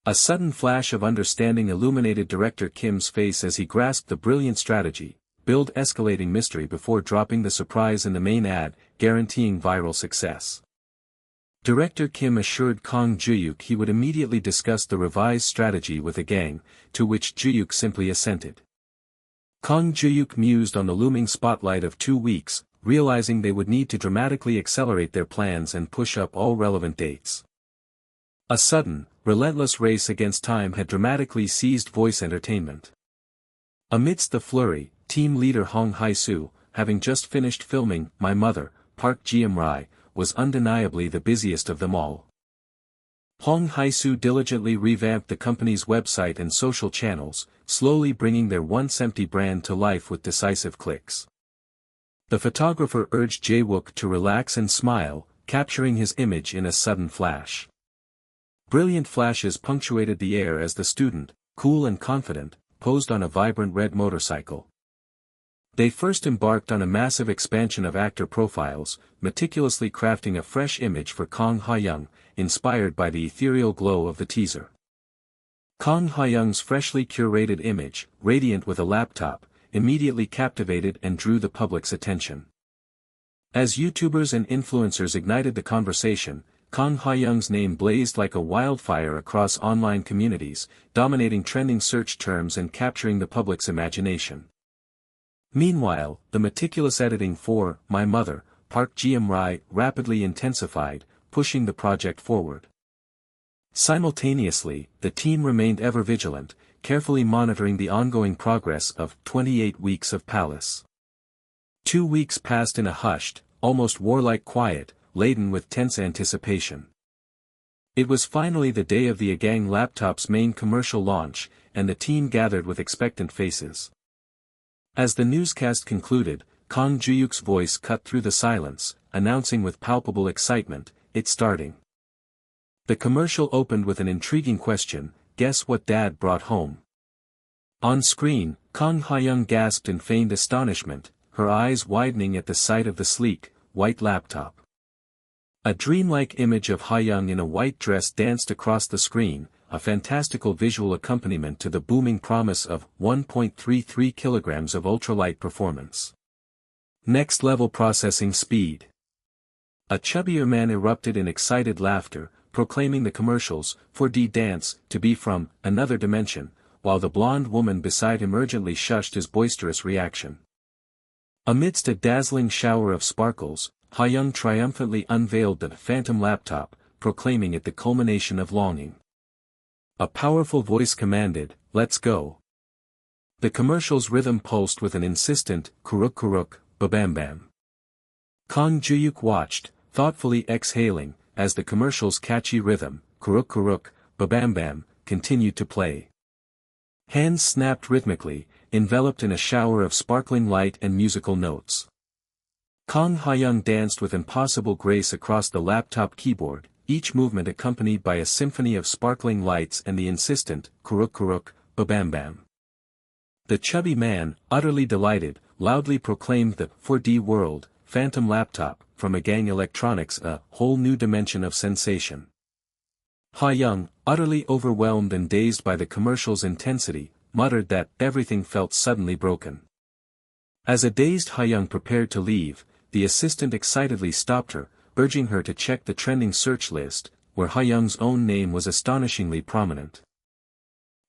A sudden flash of understanding illuminated Director Kim's face as he grasped the brilliant strategy: build escalating mystery before dropping the surprise in the main ad, guaranteeing viral success. Director Kim assured Kang Juhyuk he would immediately discuss the revised strategy with the gang, to which Juhyuk simply assented. Kang Juhyuk mused on the looming spotlight of 2 weeks, realizing they would need to dramatically accelerate their plans and push up all relevant dates. A sudden, relentless race against time had dramatically seized voice entertainment. Amidst the flurry, team leader Hong Hae-soo, having just finished filming My Mother, Park Ji-rai, was undeniably the busiest of them all. Hong Hae-soo diligently revamped the company's website and social channels, slowly bringing their once-empty brand to life with decisive clicks. The photographer urged Jae-wook to relax and smile, capturing his image in a sudden flash. Brilliant flashes punctuated the air as the student, cool and confident, posed on a vibrant red motorcycle. They first embarked on a massive expansion of actor profiles, meticulously crafting a fresh image for Kang Juhyuk, inspired by the ethereal glow of the teaser. Kang Juhyuk's freshly curated image, radiant with a laptop, immediately captivated and drew the public's attention. As YouTubers and influencers ignited the conversation, Kang Juhyuk's name blazed like a wildfire across online communities, dominating trending search terms and capturing the public's imagination. Meanwhile, the meticulous editing for My Mother, Park Ji-rai, rapidly intensified, pushing the project forward. Simultaneously, the team remained ever vigilant, carefully monitoring the ongoing progress of 28 Weeks of Palace. 2 weeks passed in a hushed, almost warlike quiet, laden with tense anticipation. It was finally the day of the Agang laptop's main commercial launch, and the team gathered with expectant faces. As the newscast concluded, Kang Juhyuk's voice cut through the silence, announcing with palpable excitement, "It's starting." The commercial opened with an intriguing question: guess what Dad brought home? On screen, Kang Juhyuk gasped in feigned astonishment, her eyes widening at the sight of the sleek, white laptop. A dreamlike image of Hyung in a white dress danced across the screen, a fantastical visual accompaniment to the booming promise of 1.33 kilograms of ultralight performance. Next-level processing speed. A chubbier man erupted in excited laughter, proclaiming the commercial's 4D dance to be from another dimension, while the blonde woman beside him urgently shushed his boisterous reaction. Amidst a dazzling shower of sparkles, Ha-young triumphantly unveiled the phantom laptop, proclaiming it the culmination of longing. A powerful voice commanded, "Let's go." The commercial's rhythm pulsed with an insistent, "kuruk kuruk, ba-bam bam." Kang Juhyuk watched, thoughtfully exhaling, as the commercial's catchy rhythm, "kuruk kuruk, ba-bam bam," continued to play. Hands snapped rhythmically, enveloped in a shower of sparkling light and musical notes. Kang Ha-young danced with impossible grace across the laptop keyboard, each movement accompanied by a symphony of sparkling lights and the insistent, "kuruk kuruk, ba-bam bam." The chubby man, utterly delighted, loudly proclaimed the 4D world, phantom laptop, from Gang Electronics, a whole new dimension of sensation. Ha-young, utterly overwhelmed and dazed by the commercial's intensity, muttered that everything felt suddenly broken. As a dazed Ha-young prepared to leave, the assistant excitedly stopped her, urging her to check the trending search list, where Ha-young's own name was astonishingly prominent.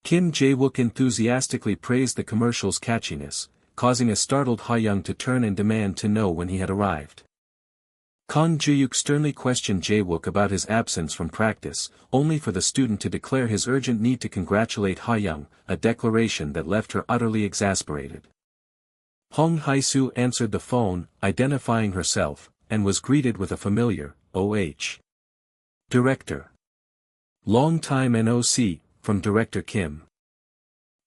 Kim Jae-wook enthusiastically praised the commercial's catchiness, causing a startled Ha-young to turn and demand to know when he had arrived. Kang Juhyuk sternly questioned Jae-wook about his absence from practice, only for the student to declare his urgent need to congratulate Ha-young, a declaration that left her utterly exasperated. Hong Hae-soo answered the phone, identifying herself, and was greeted with a familiar, "Oh. Director. Long time NOC, from Director Kim."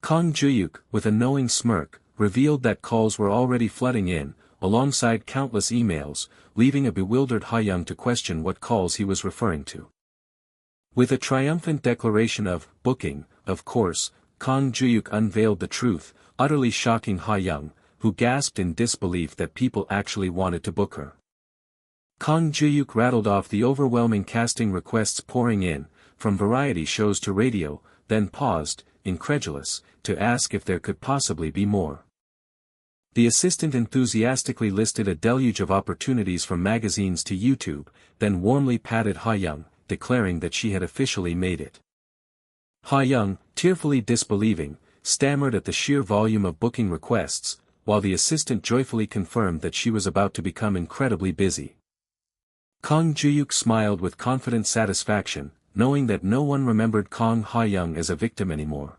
Kang Juhyuk, with a knowing smirk, revealed that calls were already flooding in, alongside countless emails, leaving a bewildered Ha-young to question what calls he was referring to. With a triumphant declaration of booking, of course, Kang Juhyuk unveiled the truth, utterly shocking Ha-young, who gasped in disbelief that people actually wanted to book her. Kang Juhyuk rattled off the overwhelming casting requests pouring in, from variety shows to radio, then paused, incredulous, to ask if there could possibly be more. The assistant enthusiastically listed a deluge of opportunities from magazines to YouTube, then warmly patted Ha-young, declaring that she had officially made it. Ha-young, tearfully disbelieving, stammered at the sheer volume of booking requests, while the assistant joyfully confirmed that she was about to become incredibly busy. Kang Juhyuk smiled with confident satisfaction, knowing that no one remembered Kang Ha-young as a victim anymore.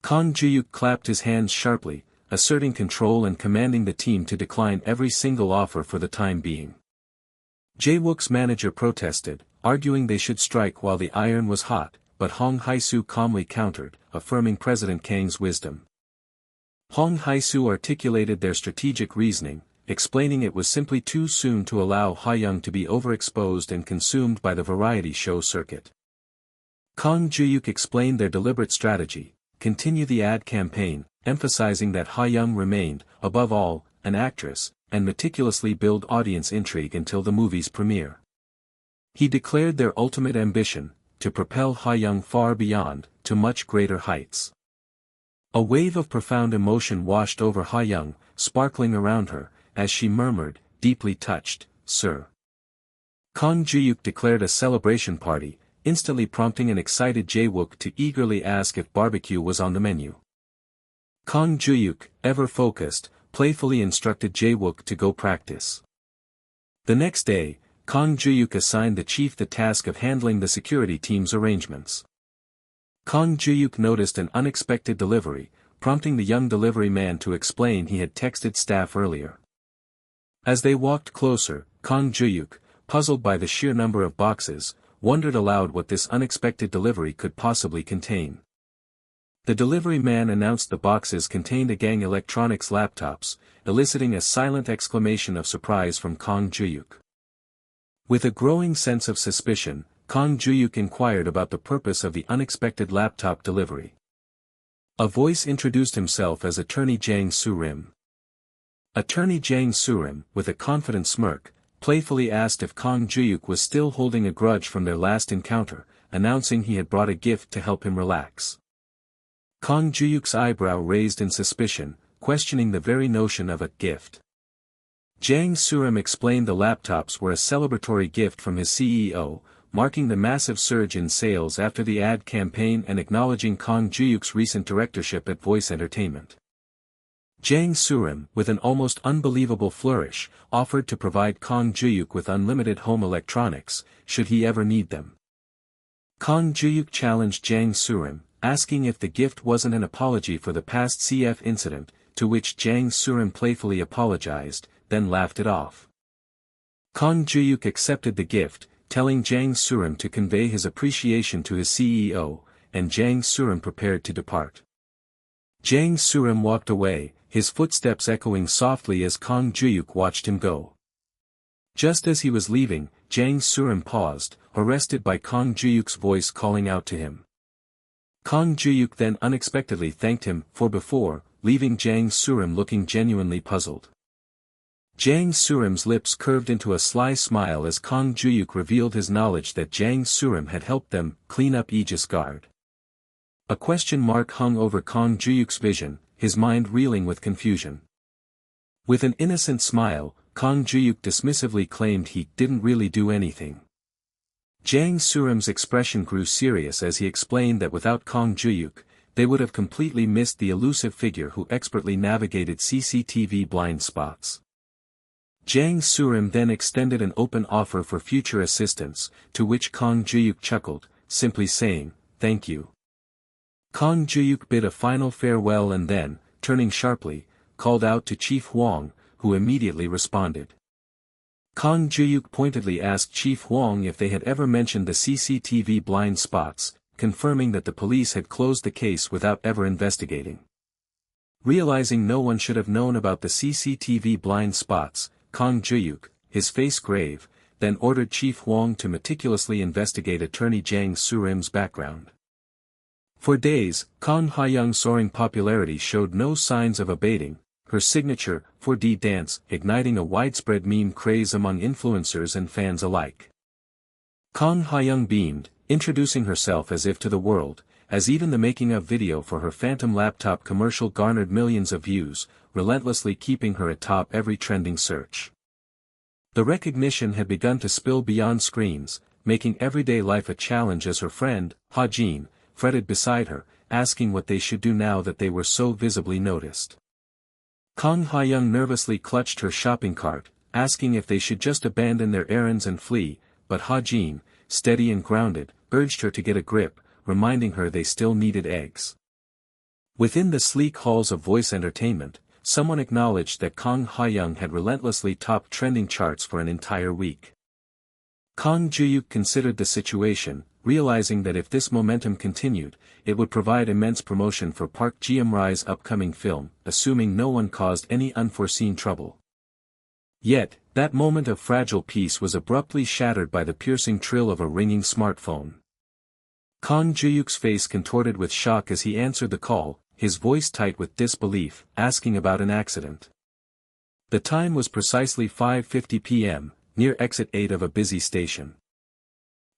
Kang Juhyuk clapped his hands sharply, asserting control and commanding the team to decline every single offer for the time being. Jae-wook's manager protested, arguing they should strike while the iron was hot, but Hong Hae-soo calmly countered, affirming President Kang's wisdom. Hong Hae-soo articulated their strategic reasoning, explaining it was simply too soon to allow Ha-young to be overexposed and consumed by the variety show circuit. Kang Juhyuk explained their deliberate strategy: continue the ad campaign, emphasizing that Ha-young remained, above all, an actress, and meticulously build audience intrigue until the movie's premiere. He declared their ultimate ambition, to propel Ha-young far beyond, to much greater heights. A wave of profound emotion washed over Ha-young, sparkling around her, as she murmured, deeply touched, "Sir." Kang Juhyuk declared a celebration party, instantly prompting an excited Jae-wook to eagerly ask if barbecue was on the menu. Kang Juhyuk, ever focused, playfully instructed Jae-wook to go practice. The next day, Kang Juhyuk assigned the chief the task of handling the security team's arrangements. Kang Juhyuk noticed an unexpected delivery, prompting the young delivery man to explain he had texted staff earlier. As they walked closer, Kang Juhyuk, puzzled by the sheer number of boxes, wondered aloud what this unexpected delivery could possibly contain. The delivery man announced the boxes contained Gang Electronics laptops, eliciting a silent exclamation of surprise from Kang Juhyuk. With a growing sense of suspicion, Kang Juhyuk inquired about the purpose of the unexpected laptop delivery. A voice introduced himself as Attorney Jang Soo-rim. Attorney Jang Soo-rim, with a confident smirk, playfully asked if Kang Juhyuk was still holding a grudge from their last encounter, announcing he had brought a gift to help him relax. Kang Juhyuk's eyebrow raised in suspicion, questioning the very notion of a gift. Jang Soo-rim explained the laptops were a celebratory gift from his CEO, marking the massive surge in sales after the ad campaign and acknowledging Kang Juhyuk's recent directorship at Voice Entertainment. Jang Surim, with an almost unbelievable flourish, offered to provide Kang Juhyuk with unlimited home electronics, should he ever need them. Kang Juhyuk challenged Jang Surim, asking if the gift wasn't an apology for the past CF incident, to which Jang Surim playfully apologized, then laughed it off. Kang Juhyuk accepted the gift, telling Jang Surim to convey his appreciation to his CEO, and Jang Surim prepared to depart. Jang Surim walked away, his footsteps echoing softly as Kang Juhyuk watched him go. Just as he was leaving, Jang Surim paused, arrested by Kang Juhyuk's voice calling out to him. Kang Juhyuk then unexpectedly thanked him for before, leaving Jang Surim looking genuinely puzzled. Jang Surim's lips curved into a sly smile as Kang Juhyuk revealed his knowledge that Jang Surim had helped them clean up Aegis Guard. A question mark hung over Kang Juhyuk's vision, his mind reeling with confusion. With an innocent smile, Kang Juhyuk dismissively claimed he didn't really do anything. Jang Surim's expression grew serious as he explained that without Kang Juhyuk, they would have completely missed the elusive figure who expertly navigated CCTV blind spots. Jang Surim then extended an open offer for future assistance, to which Kang Juhyuk chuckled, simply saying, "Thank you." Kang Juhyuk bid a final farewell and then, turning sharply, called out to Chief Hwang, who immediately responded. Kang Juhyuk pointedly asked Chief Hwang if they had ever mentioned the CCTV blind spots, confirming that the police had closed the case without ever investigating. Realizing no one should have known about the CCTV blind spots, Kang Juhyuk, his face grave, then ordered Chief Hwang to meticulously investigate attorney Jang Surim's background. For days, Kang Ha-young's soaring popularity showed no signs of abating, her signature 4D dance igniting a widespread meme craze among influencers and fans alike. Kang Ha-young beamed, introducing herself as if to the world, as even the making-of video for her Phantom laptop commercial garnered millions of views, relentlessly keeping her atop every trending search. The recognition had begun to spill beyond screens, making everyday life a challenge as her friend, Ha Jin, fretted beside her, asking what they should do now that they were so visibly noticed. Kang Ha-young nervously clutched her shopping cart, asking if they should just abandon their errands and flee, but Ha Jin, steady and grounded, urged her to get a grip, reminding her they still needed eggs. Within the sleek halls of Voice Entertainment, someone acknowledged that Kang Ha-young had relentlessly topped trending charts for an entire week. Kang Juhyuk considered the situation, realizing that if this momentum continued, it would provide immense promotion for Park Ji-eun-rai's upcoming film, assuming no one caused any unforeseen trouble. Yet, that moment of fragile peace was abruptly shattered by the piercing trill of a ringing smartphone. Kang Juhyuk's face contorted with shock as he answered the call, his voice tight with disbelief, asking about an accident. The time was precisely 5:50 p.m., near exit 8 of a busy station.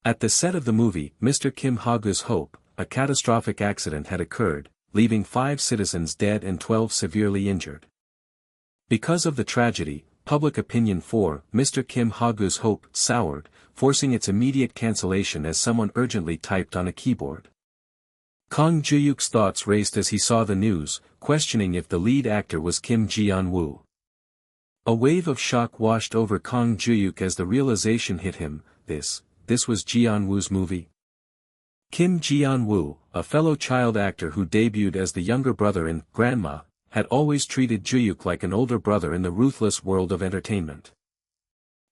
At the set of the movie, Mr. Kim Ha-gu's Hope, a catastrophic accident had occurred, leaving 5 citizens dead and 12 severely injured. Because of the tragedy, public opinion for Mr. Kim Ha-gu's Hope soured, forcing its immediate cancellation as someone urgently typed on a keyboard. Kang Juhyuk's thoughts raced as he saw the news, questioning if the lead actor was Kim Ji-woo. A wave of shock washed over Kang Juhyuk as the realization hit him, this was Ji-woo's movie? Kim Ji-woo, a fellow child actor who debuted as the younger brother in Grandma, had always treated Juhyuk like an older brother in the ruthless world of entertainment.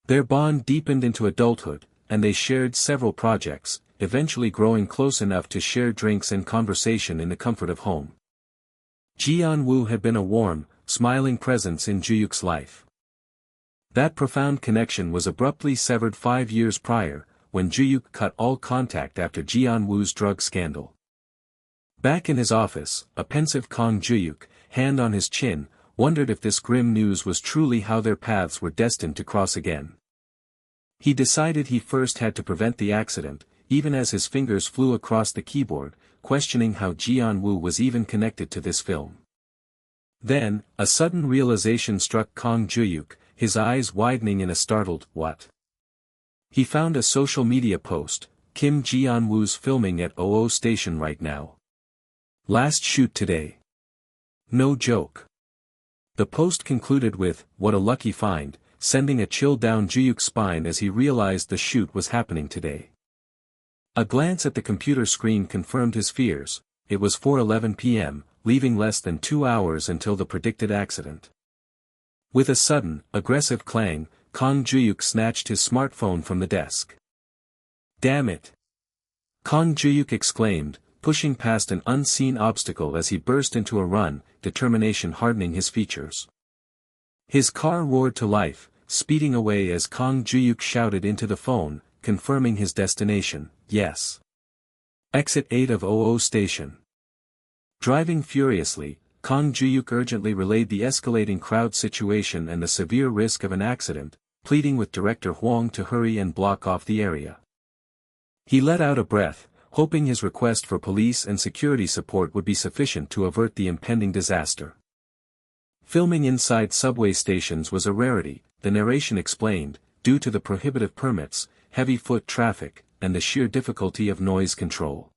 Their bond deepened into adulthood, and they shared several projects, eventually growing close enough to share drinks and conversation in the comfort of home. Ji-woo had been a warm, smiling presence in Juhyuk's life. That profound connection was abruptly severed 5 years prior, when Juhyuk cut all contact after Ji-woo's drug scandal. Back in his office, a pensive Kang Juhyuk, hand on his chin, wondered if this grim news was truly how their paths were destined to cross again. He decided he first had to prevent the accident, even as his fingers flew across the keyboard, questioning how Ji-woo was even connected to this film. Then, a sudden realization struck Kang Juhyuk, his eyes widening in a startled, "What?" He found a social media post, Kim Ji-woo's filming at OO station right now. Last shoot today. No joke. The post concluded with, "What a lucky find," sending a chill down Juhyuk's spine as he realized the shoot was happening today. A glance at the computer screen confirmed his fears. It was 4:11 p.m., leaving less than 2 hours until the predicted accident. With a sudden, aggressive clang, Kang Juhyuk snatched his smartphone from the desk. "Damn it!" Kang Juhyuk exclaimed, pushing past an unseen obstacle as he burst into a run, determination hardening his features. His car roared to life, speeding away as Kang Juhyuk shouted into the phone, confirming his destination, "Yes. Exit 8 of OO station." Driving furiously, Kang Juhyuk urgently relayed the escalating crowd situation and the severe risk of an accident, pleading with Director Hwang to hurry and block off the area. He let out a breath, hoping his request for police and security support would be sufficient to avert the impending disaster. Filming inside subway stations was a rarity, the narration explained, due to the prohibitive permits, heavy foot traffic, and the sheer difficulty of noise control.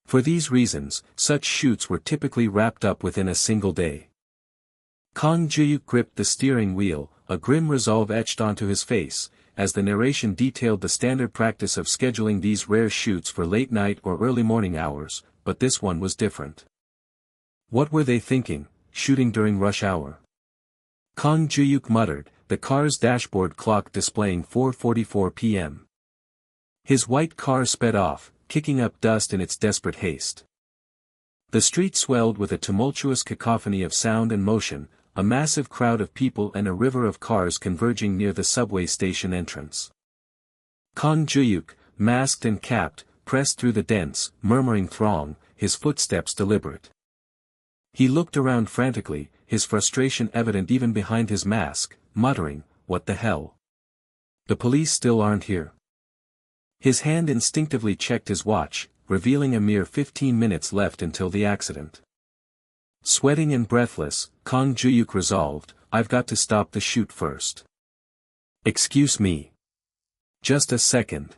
For these reasons, such shoots were typically wrapped up within a single day. Kang Juhyuk gripped the steering wheel, a grim resolve etched onto his face, as the narration detailed the standard practice of scheduling these rare shoots for late night or early morning hours, but this one was different. What were they thinking, shooting during rush hour? Kang Juhyuk muttered, the car's dashboard clock displaying 4:44 p.m. His white car sped off, kicking up dust in its desperate haste. The street swelled with a tumultuous cacophony of sound and motion, a massive crowd of people and a river of cars converging near the subway station entrance. Kang Juhyuk, masked and capped, pressed through the dense, murmuring throng, his footsteps deliberate. He looked around frantically, his frustration evident even behind his mask, muttering, "What the hell? The police still aren't here." His hand instinctively checked his watch, revealing a mere 15 minutes left until the accident. Sweating and breathless, Kang Juhyuk resolved, "I've got to stop the shoot first." "Excuse me. Just a second."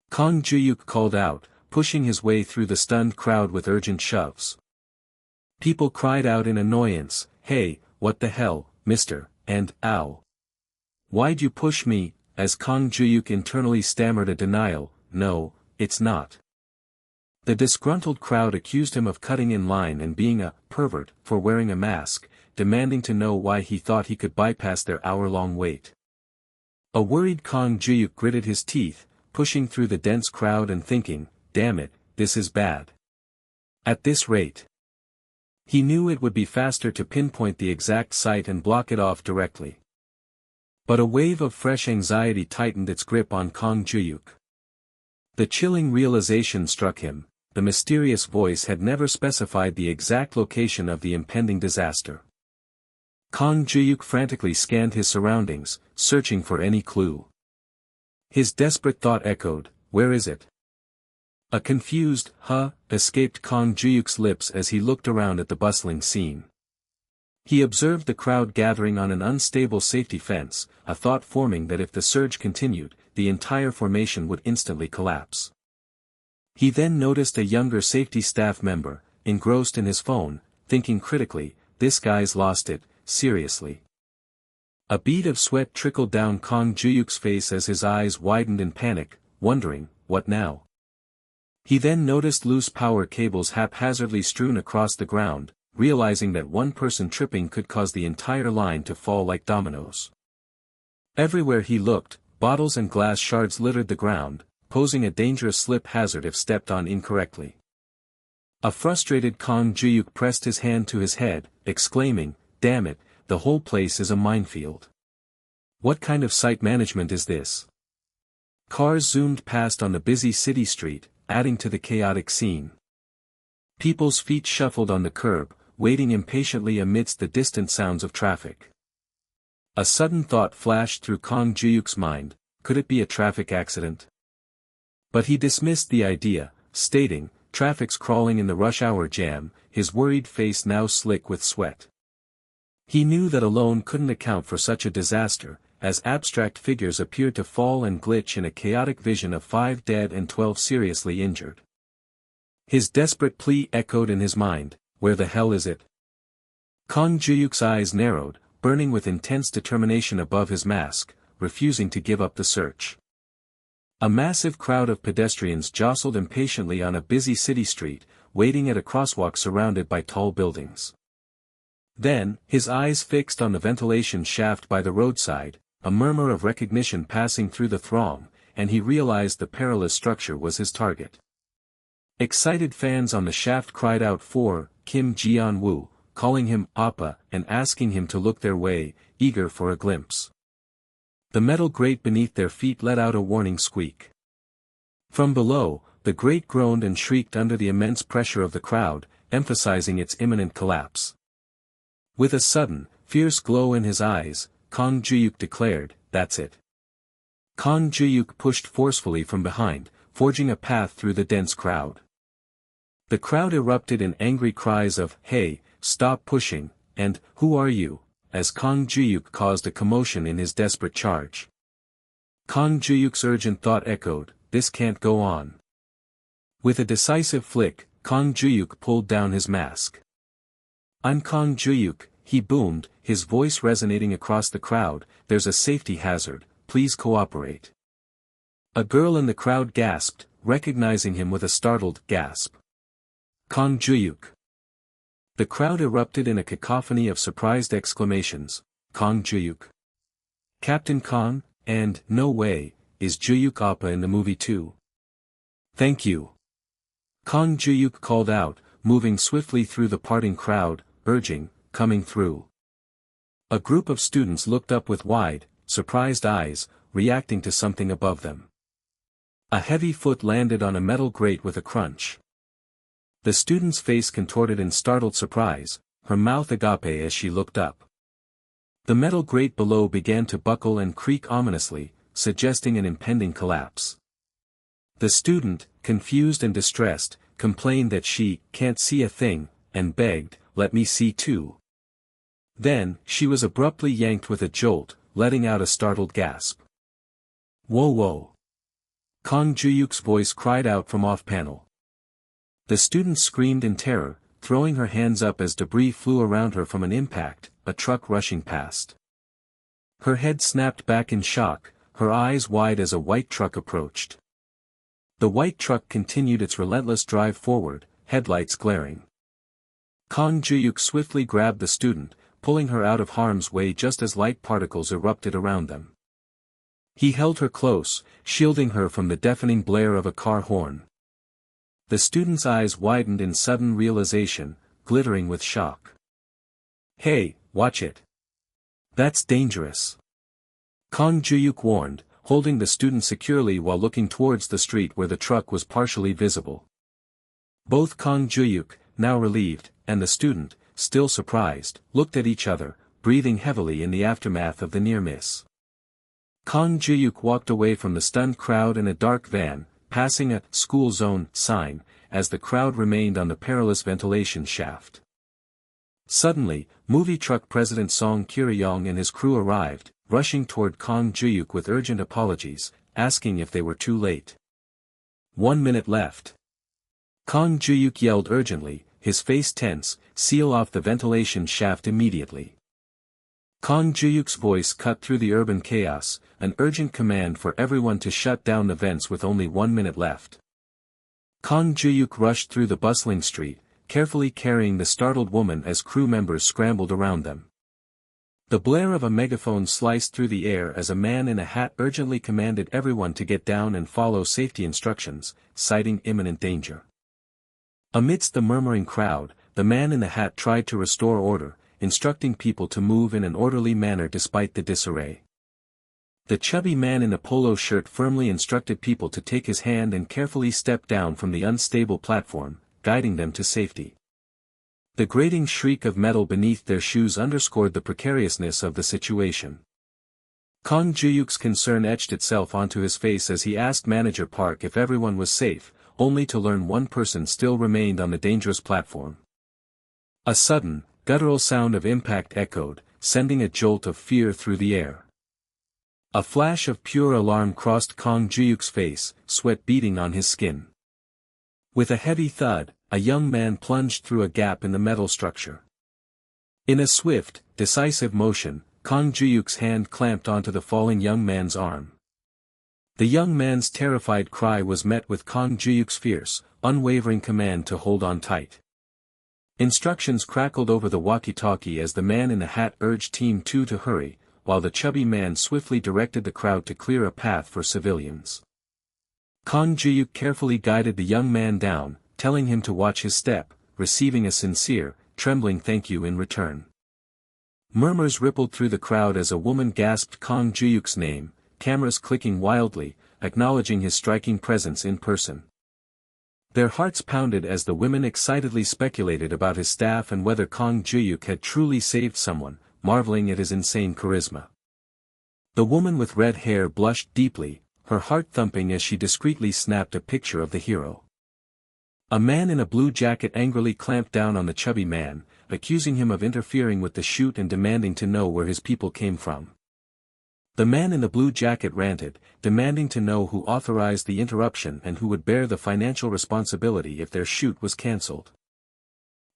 Kang Juhyuk called out, pushing his way through the stunned crowd with urgent shoves. People cried out in annoyance, "Hey, what the hell, mister," and, "Ow. Why'd you push me?" as Kang Juhyuk internally stammered a denial, "No, it's not." The disgruntled crowd accused him of cutting in line and being a pervert for wearing a mask, demanding to know why he thought he could bypass their hour-long wait. A worried Kang Juhyuk gritted his teeth, pushing through the dense crowd and thinking, "Damn it, this is bad. At this rate." He knew it would be faster to pinpoint the exact site and block it off directly. But a wave of fresh anxiety tightened its grip on Kang Juhyuk. The chilling realization struck him, the mysterious voice had never specified the exact location of the impending disaster. Kang Juhyuk frantically scanned his surroundings, searching for any clue. His desperate thought echoed, "Where is it?" A confused, "Huh," escaped Kang Juhyuk's lips as he looked around at the bustling scene. He observed the crowd gathering on an unstable safety fence, a thought forming that if the surge continued, the entire formation would instantly collapse. He then noticed a younger safety staff member, engrossed in his phone, thinking critically, "This guy's lost it, seriously." A bead of sweat trickled down Kang Juhyuk's face as his eyes widened in panic, wondering, what now? He then noticed loose power cables haphazardly strewn across the ground, realizing that one person tripping could cause the entire line to fall like dominoes. Everywhere he looked, bottles and glass shards littered the ground, posing a dangerous slip hazard if stepped on incorrectly. A frustrated Kang Juhyuk pressed his hand to his head, exclaiming, "Damn it, the whole place is a minefield. What kind of site management is this?" Cars zoomed past on the busy city street, adding to the chaotic scene. People's feet shuffled on the curb, waiting impatiently amidst the distant sounds of traffic. A sudden thought flashed through Kang Juhyuk's mind, could it be a traffic accident? But he dismissed the idea, stating, "Traffic's crawling in the rush hour jam," his worried face now slick with sweat. He knew that alone couldn't account for such a disaster, as abstract figures appeared to fall and glitch in a chaotic vision of 5 dead and 12 seriously injured. His desperate plea echoed in his mind, "Where the hell is it?" Kang Juhyuk's eyes narrowed, burning with intense determination above his mask, refusing to give up the search. A massive crowd of pedestrians jostled impatiently on a busy city street, waiting at a crosswalk surrounded by tall buildings. Then, his eyes fixed on the ventilation shaft by the roadside, a murmur of recognition passing through the throng, and he realized the perilous structure was his target. Excited fans on the shaft cried out for Kim Ji-woo, calling him Appa and asking him to look their way, eager for a glimpse. The metal grate beneath their feet let out a warning squeak. From below, the grate groaned and shrieked under the immense pressure of the crowd, emphasizing its imminent collapse. With a sudden, fierce glow in his eyes, Kang Juhyuk declared, "That's it." Kang Juhyuk pushed forcefully from behind, forging a path through the dense crowd. The crowd erupted in angry cries of, "Hey, stop pushing," and, "Who are you?" as Kang Juhyuk caused a commotion in his desperate charge. Kang Juhyuk's urgent thought echoed, "This can't go on." With a decisive flick, Kang Juhyuk pulled down his mask. "I'm Kang Juhyuk," he boomed, his voice resonating across the crowd, "There's a safety hazard, please cooperate." A girl in the crowd gasped, recognizing him with a startled gasp. "Kang Juhyuk." The crowd erupted in a cacophony of surprised exclamations, "Kang Juhyuk? Captain Kang, and, no way, is Juhyuk Appa in the movie too?" "Thank you." Kang Juhyuk called out, moving swiftly through the parting crowd, urging, "Coming through." A group of students looked up with wide, surprised eyes, reacting to something above them. A heavy foot landed on a metal grate with a crunch. The student's face contorted in startled surprise, her mouth agape as she looked up. The metal grate below began to buckle and creak ominously, suggesting an impending collapse. The student, confused and distressed, complained that she can't see a thing, and begged, "Let me see too." Then, she was abruptly yanked with a jolt, letting out a startled gasp. "Whoa whoa!" Kang Juhyuk's voice cried out from off-panel. The student screamed in terror, throwing her hands up as debris flew around her from an impact, a truck rushing past. Her head snapped back in shock, her eyes wide as a white truck approached. The white truck continued its relentless drive forward, headlights glaring. Kang Juhyuk swiftly grabbed the student, pulling her out of harm's way just as light particles erupted around them. He held her close, shielding her from the deafening blare of a car horn. The student's eyes widened in sudden realization, glittering with shock. "Hey, watch it. That's dangerous," Kang Juhyuk warned, holding the student securely while looking towards the street where the truck was partially visible. Both Kang Juhyuk, now relieved, and the student, still surprised, looked at each other, breathing heavily in the aftermath of the near miss. Kang Juhyuk walked away from the stunned crowd in a dark van, passing a "school zone" sign, as the crowd remained on the perilous ventilation shaft. Suddenly, movie truck president Song Kiri-yong and his crew arrived, rushing toward Kang Juhyuk with urgent apologies, asking if they were too late. 1 minute left. Kang Juhyuk yelled urgently, his face tense, "Seal off the ventilation shaft immediately." Kang Juhyuk's voice cut through the urban chaos, an urgent command for everyone to shut down the vents with only 1 minute left. Kang Juhyuk rushed through the bustling street, carefully carrying the startled woman as crew members scrambled around them. The blare of a megaphone sliced through the air as a man in a hat urgently commanded everyone to get down and follow safety instructions, citing imminent danger. Amidst the murmuring crowd, the man in the hat tried to restore order, instructing people to move in an orderly manner despite the disarray. The chubby man in a polo shirt firmly instructed people to take his hand and carefully step down from the unstable platform, guiding them to safety. The grating shriek of metal beneath their shoes underscored the precariousness of the situation. Kang Juhyuk's concern etched itself onto his face as he asked Manager Park if everyone was safe, only to learn one person still remained on the dangerous platform. A sudden, guttural sound of impact echoed, sending a jolt of fear through the air. A flash of pure alarm crossed Kang Juhyuk's face, sweat beading on his skin. With a heavy thud, a young man plunged through a gap in the metal structure. In a swift, decisive motion, Kang Juhyuk's hand clamped onto the falling young man's arm. The young man's terrified cry was met with Kang Juhyuk's fierce, unwavering command to hold on tight. Instructions crackled over the walkie-talkie as the man in the hat urged Team 2 to hurry, while the chubby man swiftly directed the crowd to clear a path for civilians. Kang Juhyuk carefully guided the young man down, telling him to watch his step, receiving a sincere, trembling thank you in return. Murmurs rippled through the crowd as a woman gasped Kang Juhyuk's name, cameras clicking wildly, acknowledging his striking presence in person. Their hearts pounded as the women excitedly speculated about his staff and whether Kang Juhyuk had truly saved someone, marveling at his insane charisma. The woman with red hair blushed deeply, her heart thumping as she discreetly snapped a picture of the hero. A man in a blue jacket angrily clamped down on the chubby man, accusing him of interfering with the shoot and demanding to know where his people came from. The man in the blue jacket ranted, demanding to know who authorized the interruption and who would bear the financial responsibility if their shoot was cancelled.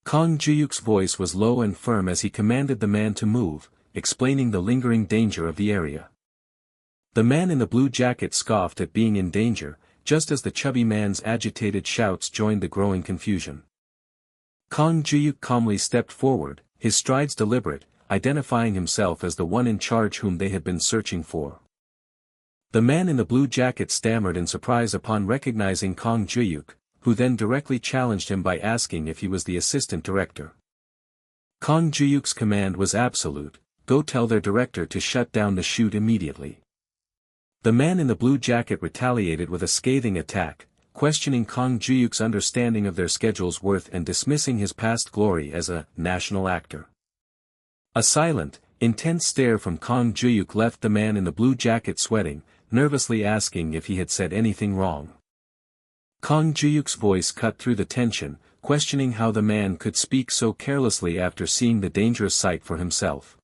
Kang Juhyuk's voice was low and firm as he commanded the man to move, explaining the lingering danger of the area. The man in the blue jacket scoffed at being in danger, just as the chubby man's agitated shouts joined the growing confusion. Kang Juhyuk calmly stepped forward, his strides deliberate, identifying himself as the one in charge whom they had been searching for. The man in the blue jacket stammered in surprise upon recognizing Kang Juhyuk, who then directly challenged him by asking if he was the assistant director. Kang Juhyuk's command was absolute: go tell their director to shut down the shoot immediately. The man in the blue jacket retaliated with a scathing attack, questioning Kang Juhyuk's understanding of their schedule's worth and dismissing his past glory as a national actor. A silent, intense stare from Kang Juhyuk left the man in the blue jacket sweating, nervously asking if he had said anything wrong. Kang Juhyuk's voice cut through the tension, questioning how the man could speak so carelessly after seeing the dangerous sight for himself.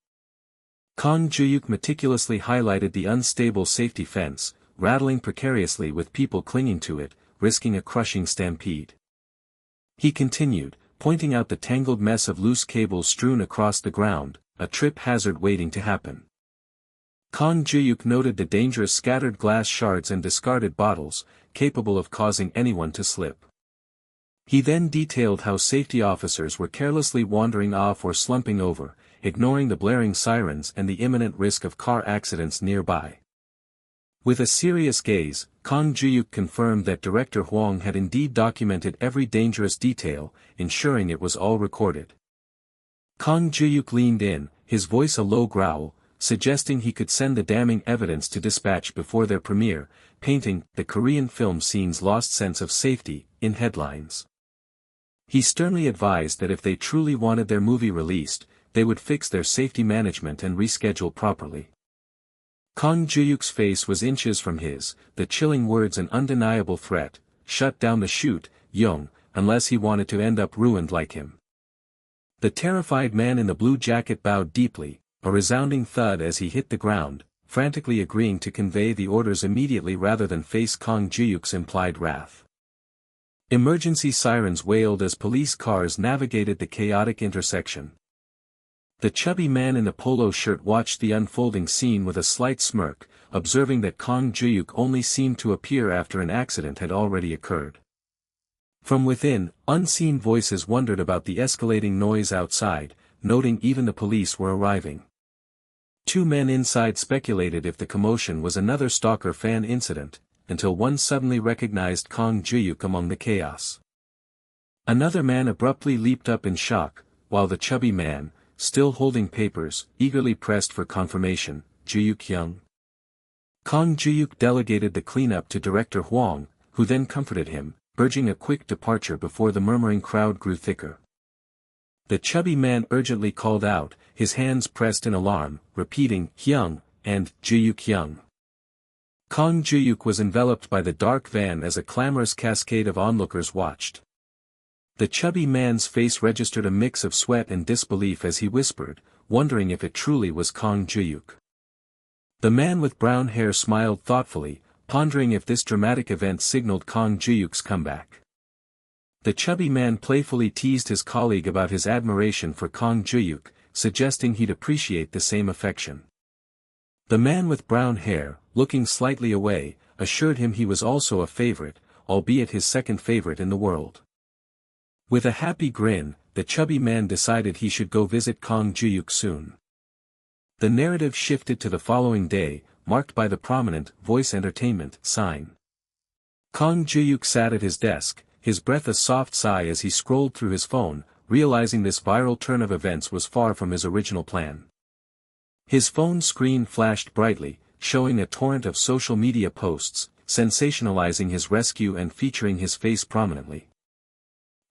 Kang Juhyuk meticulously highlighted the unstable safety fence, rattling precariously with people clinging to it, risking a crushing stampede. He continued, pointing out the tangled mess of loose cables strewn across the ground, a trip hazard waiting to happen. Kang Juhyuk noted the dangerous scattered glass shards and discarded bottles, capable of causing anyone to slip. He then detailed how safety officers were carelessly wandering off or slumping over, ignoring the blaring sirens and the imminent risk of car accidents nearby. With a serious gaze, Kang Juhyuk confirmed that Director Hwang had indeed documented every dangerous detail, ensuring it was all recorded. Kang Juhyuk leaned in, his voice a low growl, suggesting he could send the damning evidence to dispatch before their premiere, painting the Korean film scene's lost sense of safety in headlines. He sternly advised that if they truly wanted their movie released, they would fix their safety management and reschedule properly. Kang Juhyuk's face was inches from his, the chilling words an undeniable threat: shut down the shoot, Young, unless he wanted to end up ruined like him. The terrified man in the blue jacket bowed deeply, a resounding thud as he hit the ground, frantically agreeing to convey the orders immediately rather than face Kang Juhyuk's implied wrath. Emergency sirens wailed as police cars navigated the chaotic intersection. The chubby man in the polo shirt watched the unfolding scene with a slight smirk, observing that Kang Juhyuk only seemed to appear after an accident had already occurred. From within, unseen voices wondered about the escalating noise outside, noting even the police were arriving. Two men inside speculated if the commotion was another stalker fan incident, until one suddenly recognized Kang Juhyuk among the chaos. Another man abruptly leaped up in shock, while the chubby man, still holding papers, eagerly pressed for confirmation, Juhyuk Young. Kang Juhyuk delegated the cleanup to Director Hwang, who then comforted him, urging a quick departure before the murmuring crowd grew thicker. The chubby man urgently called out, his hands pressed in alarm, repeating Hyung and Juhyuk Young. Kang Juhyuk was enveloped by the dark van as a clamorous cascade of onlookers watched. The chubby man's face registered a mix of sweat and disbelief as he whispered, wondering if it truly was Kang Juhyuk. The man with brown hair smiled thoughtfully, pondering if this dramatic event signaled Kang Juhyuk's comeback. The chubby man playfully teased his colleague about his admiration for Kang Juhyuk, suggesting he'd appreciate the same affection. The man with brown hair, looking slightly away, assured him he was also a favorite, albeit his second favorite in the world. With a happy grin, the chubby man decided he should go visit Kang Juhyuk soon. The narrative shifted to the following day, marked by the prominent voice entertainment sign. Kang Juhyuk sat at his desk, his breath a soft sigh as he scrolled through his phone, realizing this viral turn of events was far from his original plan. His phone screen flashed brightly, showing a torrent of social media posts, sensationalizing his rescue and featuring his face prominently.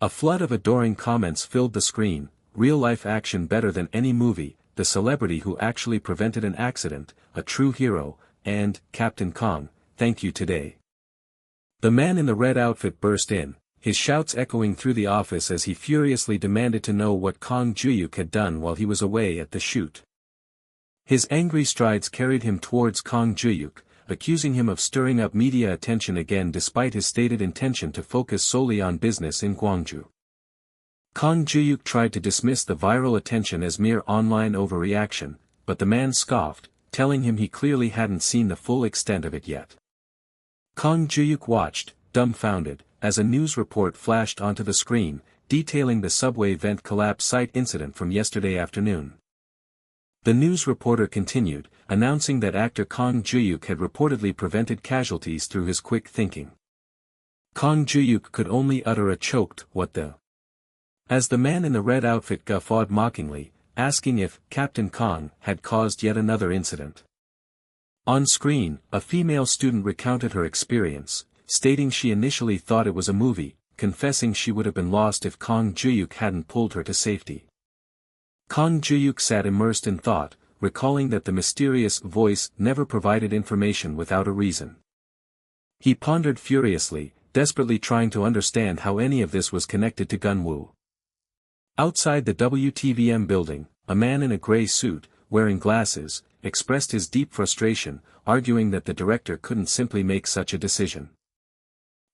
A flood of adoring comments filled the screen, real-life action better than any movie, the celebrity who actually prevented an accident, a true hero, and, Captain Kang, thank you today. The man in the red outfit burst in, his shouts echoing through the office as he furiously demanded to know what Kang Juhyuk had done while he was away at the shoot. His angry strides carried him towards Kang Juhyuk, accusing him of stirring up media attention again despite his stated intention to focus solely on business in Gwangju. Kang Juhyuk tried to dismiss the viral attention as mere online overreaction, but the man scoffed, telling him he clearly hadn't seen the full extent of it yet. Kang Juhyuk watched, dumbfounded, as a news report flashed onto the screen, detailing the subway vent collapse site incident from yesterday afternoon. The news reporter continued, announcing that actor Kang Juhyuk had reportedly prevented casualties through his quick thinking. Kang Juhyuk could only utter a choked, "What the?" as the man in the red outfit guffawed mockingly, asking if Captain Kang had caused yet another incident. On screen, a female student recounted her experience, stating she initially thought it was a movie, confessing she would have been lost if Kang Juhyuk hadn't pulled her to safety. Kang Juhyuk sat immersed in thought, recalling that the mysterious voice never provided information without a reason. He pondered furiously, desperately trying to understand how any of this was connected to Gunwoo. Outside the WTVM building, a man in a gray suit, wearing glasses, expressed his deep frustration, arguing that the director couldn't simply make such a decision.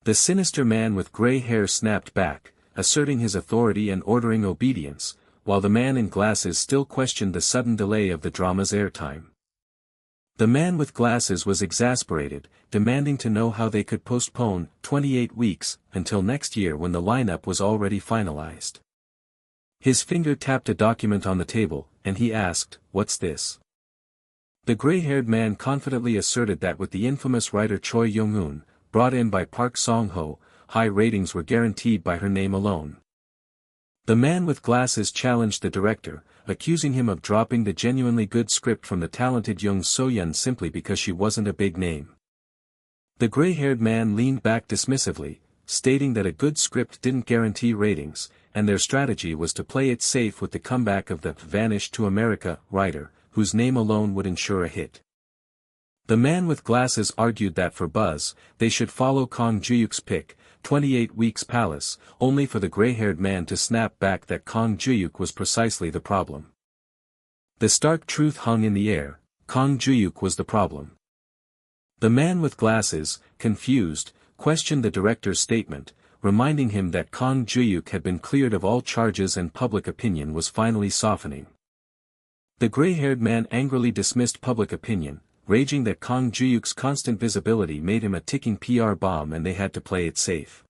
The sinister man with gray hair snapped back, asserting his authority and ordering obedience, while the man in glasses still questioned the sudden delay of the drama's airtime. The man with glasses was exasperated, demanding to know how they could postpone 28 weeks until next year when the lineup was already finalized. His finger tapped a document on the table, and he asked, "What's this?" The gray-haired man confidently asserted that with the infamous writer Choi Young-un, brought in by Park Song-ho, high ratings were guaranteed by her name alone. The man with glasses challenged the director, accusing him of dropping the genuinely good script from the talented Young So-yeon simply because she wasn't a big name. The gray-haired man leaned back dismissively, stating that a good script didn't guarantee ratings, and their strategy was to play it safe with the comeback of the "Vanished to America" writer, whose name alone would ensure a hit. The man with glasses argued that for buzz, they should follow Kang Juhyuk's pick, 28 Weeks Palace, only for the gray-haired man to snap back that Kang Juhyuk was precisely the problem. The stark truth hung in the air, Kang Juhyuk was the problem. The man with glasses, confused, questioned the director's statement, reminding him that Kang Juhyuk had been cleared of all charges and public opinion was finally softening. The gray-haired man angrily dismissed public opinion, raging that Kang Juhyuk's constant visibility made him a ticking PR bomb and they had to play it safe.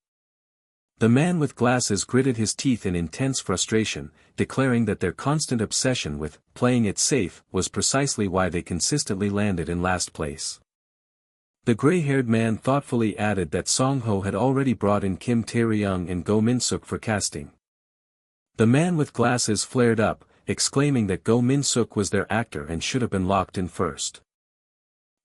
The man with glasses gritted his teeth in intense frustration, declaring that their constant obsession with playing it safe was precisely why they consistently landed in last place. The gray-haired man thoughtfully added that Song-ho had already brought in Kim Tae-ryung and Go Min-suk for casting. The man with glasses flared up, exclaiming that Go Min-suk was their actor and should have been locked in first.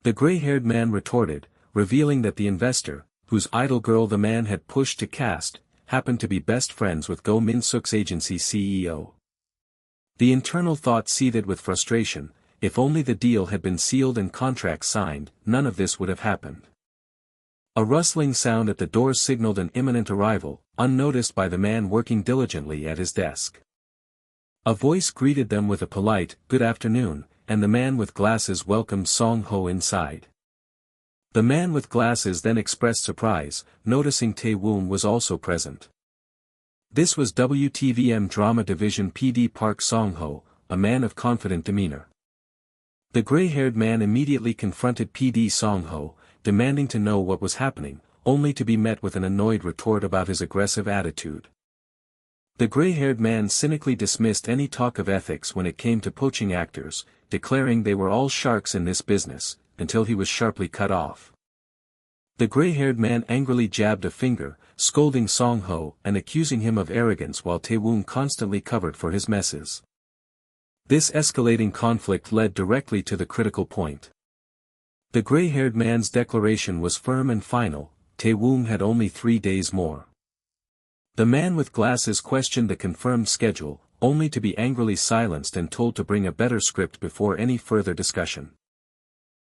The gray-haired man retorted, revealing that the investor, whose idol girl the man had pushed to cast, happened to be best friends with Go Min-suk's agency CEO. The internal thought seethed with frustration, if only the deal had been sealed and contracts signed, none of this would have happened. A rustling sound at the door signaled an imminent arrival, unnoticed by the man working diligently at his desk. A voice greeted them with a polite, "Good afternoon," and the man with glasses welcomed Song-ho inside. The man with glasses then expressed surprise, noticing Tae-woon was also present. This was WTVM Drama Division PD Park Song-ho, a man of confident demeanor. The gray-haired man immediately confronted PD Song-ho, demanding to know what was happening, only to be met with an annoyed retort about his aggressive attitude. The gray-haired man cynically dismissed any talk of ethics when it came to poaching actors, declaring they were all sharks in this business, until he was sharply cut off. The gray-haired man angrily jabbed a finger, scolding Song-ho and accusing him of arrogance while Tae-woon constantly covered for his messes. This escalating conflict led directly to the critical point. The gray-haired man's declaration was firm and final: Tae-woon had only 3 days more. The man with glasses questioned the confirmed schedule, only to be angrily silenced and told to bring a better script before any further discussion.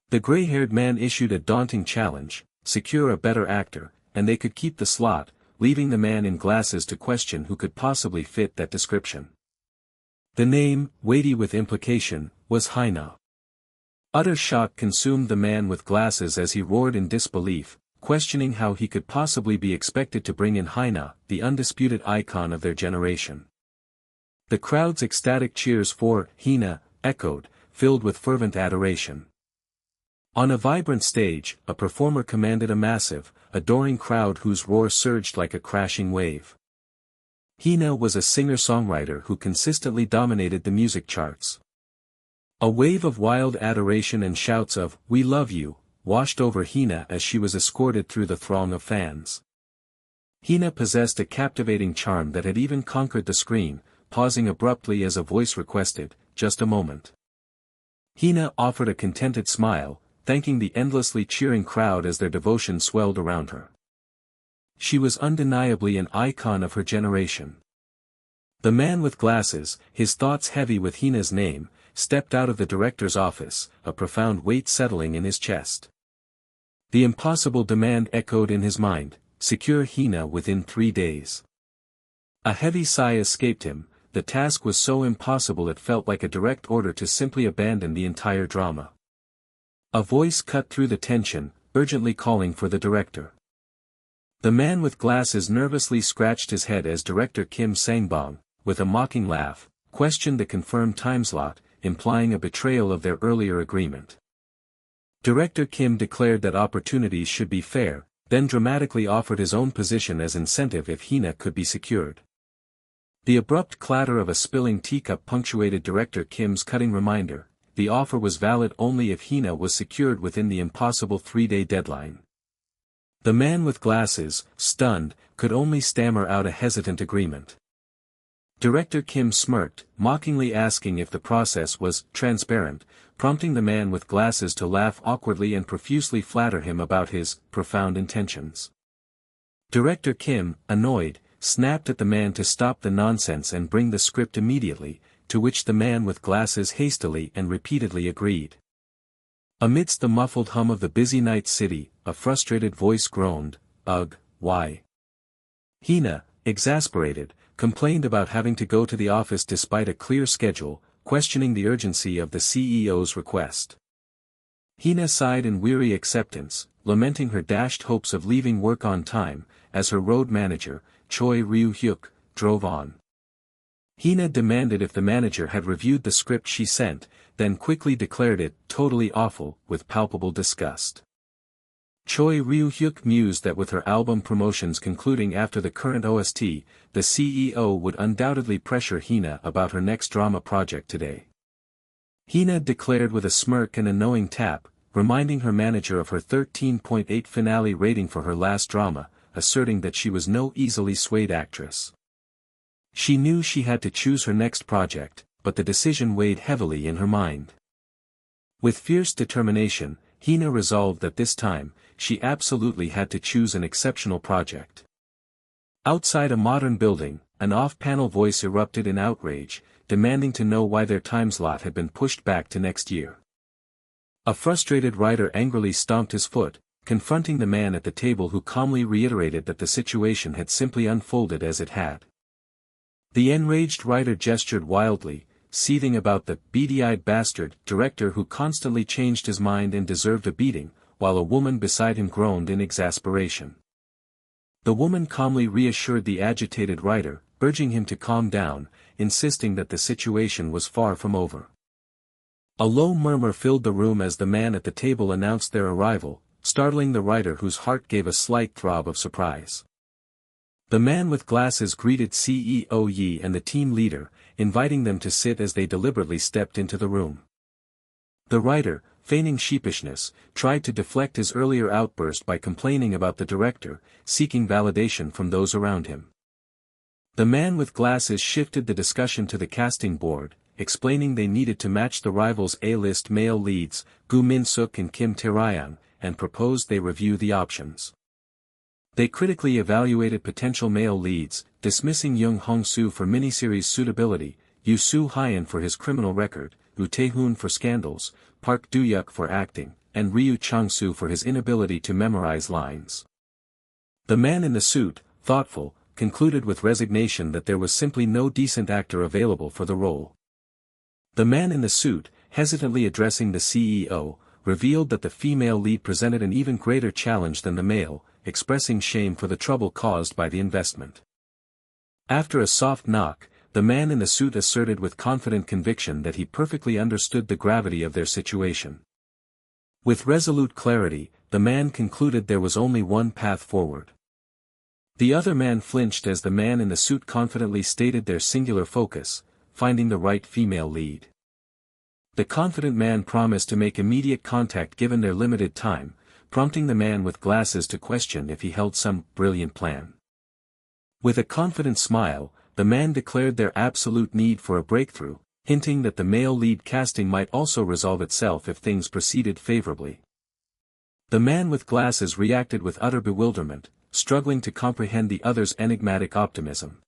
The gray-haired man issued a daunting challenge: secure a better actor, and they could keep the slot, leaving the man in glasses to question who could possibly fit that description. The name, weighty with implication, was Hina. Utter shock consumed the man with glasses as he roared in disbelief, questioning how he could possibly be expected to bring in Hina, the undisputed icon of their generation. The crowd's ecstatic cheers for Hina echoed, filled with fervent adoration. On a vibrant stage, a performer commanded a massive, adoring crowd whose roar surged like a crashing wave. Hina was a singer-songwriter who consistently dominated the music charts. A wave of wild adoration and shouts of "We love you" washed over Hina as she was escorted through the throng of fans. Hina possessed a captivating charm that had even conquered the screen, pausing abruptly as a voice requested, "Just a moment." Hina offered a contented smile, thanking the endlessly cheering crowd as their devotion swelled around her. She was undeniably an icon of her generation. The man with glasses, his thoughts heavy with Hina's name, stepped out of the director's office, a profound weight settling in his chest. The impossible demand echoed in his mind: secure Hina within 3 days. A heavy sigh escaped him. The task was so impossible it felt like a direct order to simply abandon the entire drama. A voice cut through the tension, urgently calling for the director. The man with glasses nervously scratched his head as director Kim Sang-bong, with a mocking laugh, questioned the confirmed timeslot, implying a betrayal of their earlier agreement. Director Kim declared that opportunities should be fair, then dramatically offered his own position as incentive if Hina could be secured. The abrupt clatter of a spilling teacup punctuated Director Kim's cutting reminder: the offer was valid only if Hina was secured within the impossible 3-day deadline. The man with glasses, stunned, could only stammer out a hesitant agreement. Director Kim smirked, mockingly asking if the process was transparent, prompting the man with glasses to laugh awkwardly and profusely flatter him about his profound intentions. Director Kim, annoyed, snapped at the man to stop the nonsense and bring the script immediately, to which the man with glasses hastily and repeatedly agreed. Amidst the muffled hum of the busy night city, a frustrated voice groaned, "Ugh, why?" Hina, exasperated, complained about having to go to the office despite a clear schedule, questioning the urgency of the CEO's request. Hina sighed in weary acceptance, lamenting her dashed hopes of leaving work on time, as her road manager, Choi Ryu-hyuk, drove on. Hina demanded if the manager had reviewed the script she sent, then quickly declared it totally awful, with palpable disgust. Choi Ryu-hyuk mused that with her album promotions concluding after the current OST, the CEO would undoubtedly pressure Hina about her next drama project today. Hina declared with a smirk and a knowing tap, reminding her manager of her 13.8 finale rating for her last drama, asserting that she was no easily swayed actress. She knew she had to choose her next project, but the decision weighed heavily in her mind. With fierce determination, Hina resolved that this time, she absolutely had to choose an exceptional project. Outside a modern building, an off-panel voice erupted in outrage, demanding to know why their timeslot had been pushed back to next year. A frustrated writer angrily stomped his foot, confronting the man at the table who calmly reiterated that the situation had simply unfolded as it had. The enraged writer gestured wildly, seething about the beady-eyed bastard director who constantly changed his mind and deserved a beating, while a woman beside him groaned in exasperation. The woman calmly reassured the agitated writer, urging him to calm down, insisting that the situation was far from over. A low murmur filled the room as the man at the table announced their arrival, startling the writer whose heart gave a slight throb of surprise. The man with glasses greeted CEO Yi and the team leader, inviting them to sit as they deliberately stepped into the room. The writer, feigning sheepishness, tried to deflect his earlier outburst by complaining about the director, seeking validation from those around him. The man with glasses shifted the discussion to the casting board, explaining they needed to match the rivals' A-list male leads, Gu Min-suk and Kim Tae-ryang, and proposed they review the options. They critically evaluated potential male leads, dismissing Young Hong-soo for miniseries suitability, Yoo Soo-hyun for his criminal record, Woo Tae-hoon for scandals, Park Do-hyuk for acting, and Ryu Chang-soo for his inability to memorize lines. The man in the suit, thoughtful, concluded with resignation that there was simply no decent actor available for the role. The man in the suit, hesitantly addressing the CEO, revealed that the female lead presented an even greater challenge than the male, expressing shame for the trouble caused by the investment. After a soft knock, the man in the suit asserted with confident conviction that he perfectly understood the gravity of their situation. With resolute clarity, the man concluded there was only one path forward. The other man flinched as the man in the suit confidently stated their singular focus, finding the right female lead. The confident man promised to make immediate contact given their limited time, prompting the man with glasses to question if he held some brilliant plan. With a confident smile, the man declared their absolute need for a breakthrough, hinting that the male lead casting might also resolve itself if things proceeded favorably. The man with glasses reacted with utter bewilderment, struggling to comprehend the other's enigmatic optimism.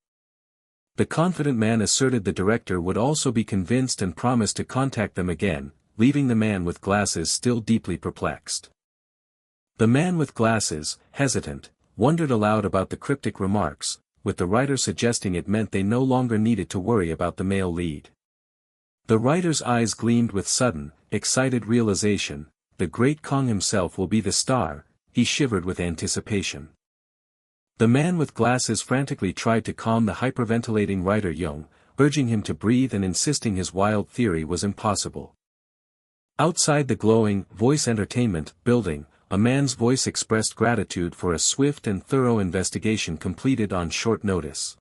The confident man asserted the director would also be convinced and promised to contact them again, leaving the man with glasses still deeply perplexed. The man with glasses, hesitant, wondered aloud about the cryptic remarks, with the writer suggesting it meant they no longer needed to worry about the male lead. The writer's eyes gleamed with sudden, excited realization, the great Kang himself will be the star, he shivered with anticipation. The man with glasses frantically tried to calm the hyperventilating writer Young, urging him to breathe and insisting his wild theory was impossible. Outside the glowing, voice entertainment building, a man's voice expressed gratitude for a swift and thorough investigation completed on short notice.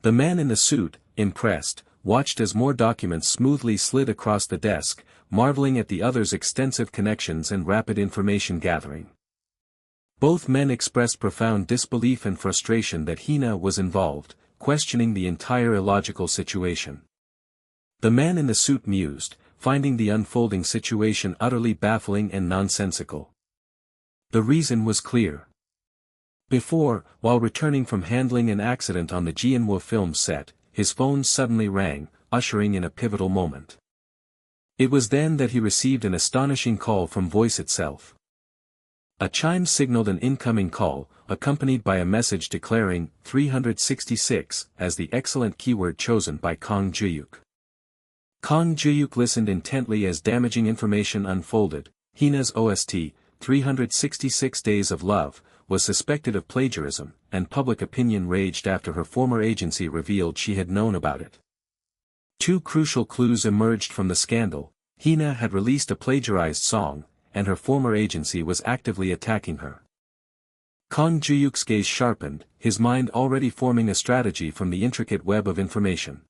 The man in the suit, impressed, watched as more documents smoothly slid across the desk, marveling at the other's extensive connections and rapid information gathering. Both men expressed profound disbelief and frustration that Hina was involved, questioning the entire illogical situation. The man in the suit mused, finding the unfolding situation utterly baffling and nonsensical. The reason was clear. Before, while returning from handling an accident on the Jianhua film set, his phone suddenly rang, ushering in a pivotal moment. It was then that he received an astonishing call from voice itself. A chime signaled an incoming call, accompanied by a message declaring 366 as the excellent keyword chosen by Kang Juhyuk. Kang Juhyuk listened intently as damaging information unfolded. Hina's OST, 366 Days of Love, was suspected of plagiarism, and public opinion raged after her former agency revealed she had known about it. Two crucial clues emerged from the scandal: Hina had released a plagiarized song, and her former agency was actively attacking her. Kang Juhyuk's gaze sharpened, his mind already forming a strategy from the intricate web of information.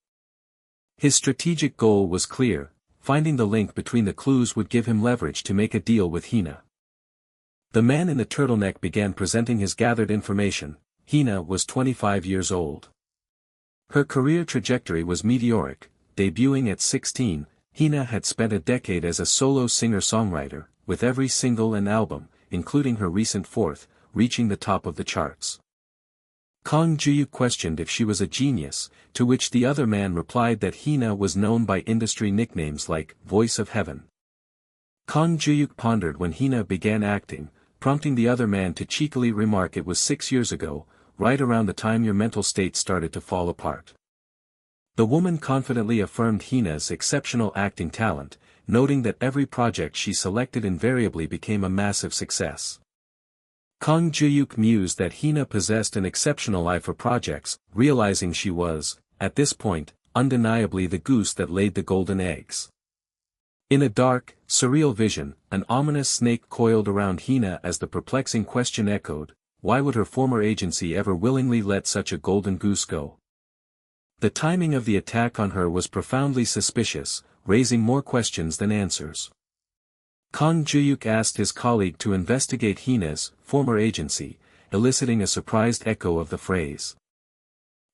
His strategic goal was clear: finding the link between the clues would give him leverage to make a deal with Hina. The man in the turtleneck began presenting his gathered information. Hina was 25 years old. Her career trajectory was meteoric. Debuting at 16, Hina had spent a decade as a solo singer-songwriter, with every single and album, including her recent fourth, reaching the top of the charts. Kang Juhyuk questioned if she was a genius, to which the other man replied that Hina was known by industry nicknames like Voice of Heaven. Kang Juhyuk pondered when Hina began acting, prompting the other man to cheekily remark it was 6 years ago, right around the time your mental state started to fall apart. The woman confidently affirmed Hina's exceptional acting talent, noting that every project she selected invariably became a massive success. Kang Juhyuk mused that Hina possessed an exceptional eye for projects, realizing she was, at this point, undeniably the goose that laid the golden eggs. In a dark, surreal vision, an ominous snake coiled around Hina as the perplexing question echoed, why would her former agency ever willingly let such a golden goose go? The timing of the attack on her was profoundly suspicious, raising more questions than answers. Kang Juhyuk asked his colleague to investigate Hina's former agency, eliciting a surprised echo of the phrase.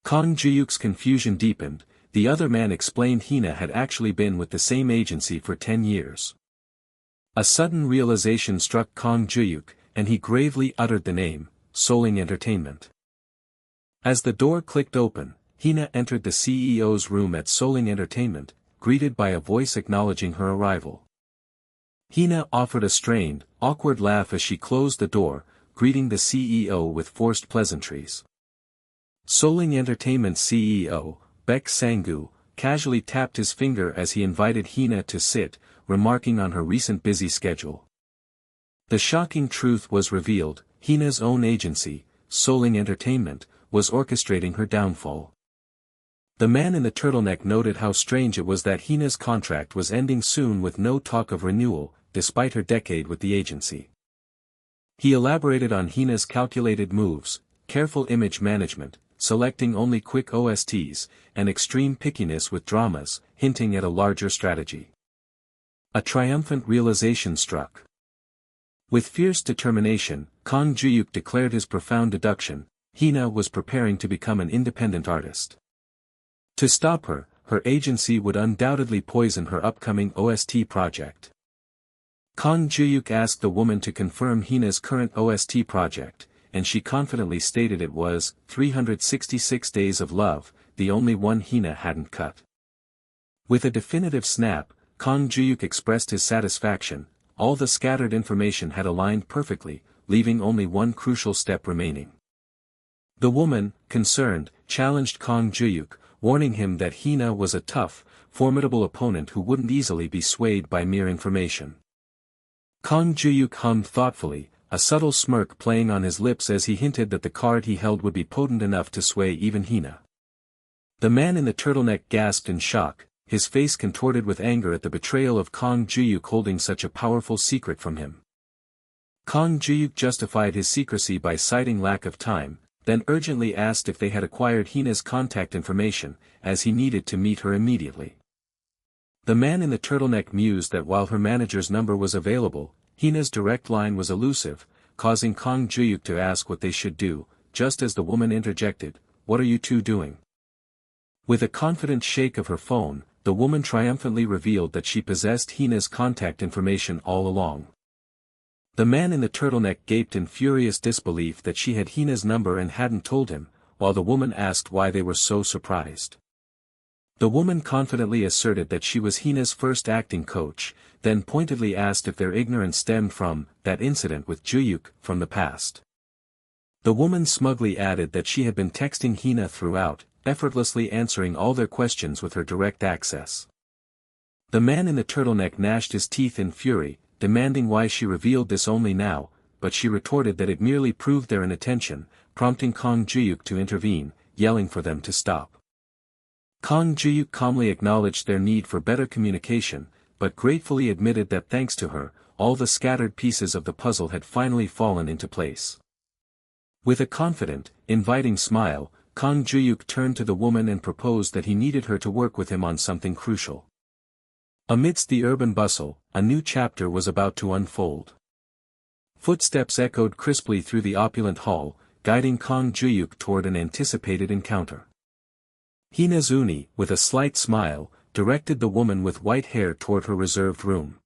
Kang Juhyuk's confusion deepened. The other man explained Hina had actually been with the same agency for 10 years. A sudden realization struck Kang Juhyuk, and he gravely uttered the name, Soling Entertainment. As the door clicked open, Hina entered the CEO's room at Soling Entertainment, greeted by a voice acknowledging her arrival. Hina offered a strained, awkward laugh as she closed the door, greeting the CEO with forced pleasantries. Soling Entertainment's CEO, Baek Sang-gu, casually tapped his finger as he invited Hina to sit, remarking on her recent busy schedule. The shocking truth was revealed: Hina's own agency, Soling Entertainment, was orchestrating her downfall. The man in the turtleneck noted how strange it was that Hina's contract was ending soon with no talk of renewal, despite her decade with the agency. He elaborated on Hina's calculated moves, careful image management, selecting only quick OSTs, and extreme pickiness with dramas, hinting at a larger strategy. A triumphant realization struck. With fierce determination, Kang Juhyuk declared his profound deduction: Hina was preparing to become an independent artist. To stop her, her agency would undoubtedly poison her upcoming OST project. Kang Juhyuk asked the woman to confirm Hina's current OST project, and she confidently stated it was 366 Days of Love, the only one Hina hadn't cut. With a definitive snap, Kang Juhyuk expressed his satisfaction. All the scattered information had aligned perfectly, leaving only one crucial step remaining. The woman, concerned, challenged Kang Juhyuk, warning him that Hina was a tough, formidable opponent who wouldn't easily be swayed by mere information. Kang Juhyuk hummed thoughtfully, a subtle smirk playing on his lips as he hinted that the card he held would be potent enough to sway even Hina. The man in the turtleneck gasped in shock, his face contorted with anger at the betrayal of Kang Juhyuk holding such a powerful secret from him. Kang Juhyuk justified his secrecy by citing lack of time, then urgently asked if they had acquired Hina's contact information, as he needed to meet her immediately. The man in the turtleneck mused that while her manager's number was available, Hina's direct line was elusive, causing Kang Juhyuk to ask what they should do, just as the woman interjected, "What are you two doing?" With a confident shake of her phone, the woman triumphantly revealed that she possessed Hina's contact information all along. The man in the turtleneck gaped in furious disbelief that she had Hina's number and hadn't told him, while the woman asked why they were so surprised. The woman confidently asserted that she was Hina's first acting coach, then pointedly asked if their ignorance stemmed from that incident with Juhyuk from the past. The woman smugly added that she had been texting Hina throughout, effortlessly answering all their questions with her direct access. The man in the turtleneck gnashed his teeth in fury, demanding why she revealed this only now, but she retorted that it merely proved their inattention, prompting Kang Juhyuk to intervene, yelling for them to stop. Kang Juhyuk calmly acknowledged their need for better communication, but gratefully admitted that thanks to her, all the scattered pieces of the puzzle had finally fallen into place. With a confident, inviting smile, Kang Juhyuk turned to the woman and proposed that he needed her to work with him on something crucial. Amidst the urban bustle, a new chapter was about to unfold. Footsteps echoed crisply through the opulent hall, guiding Kang Juhyuk toward an anticipated encounter. Hina Zuni, with a slight smile, directed the woman with white hair toward her reserved room.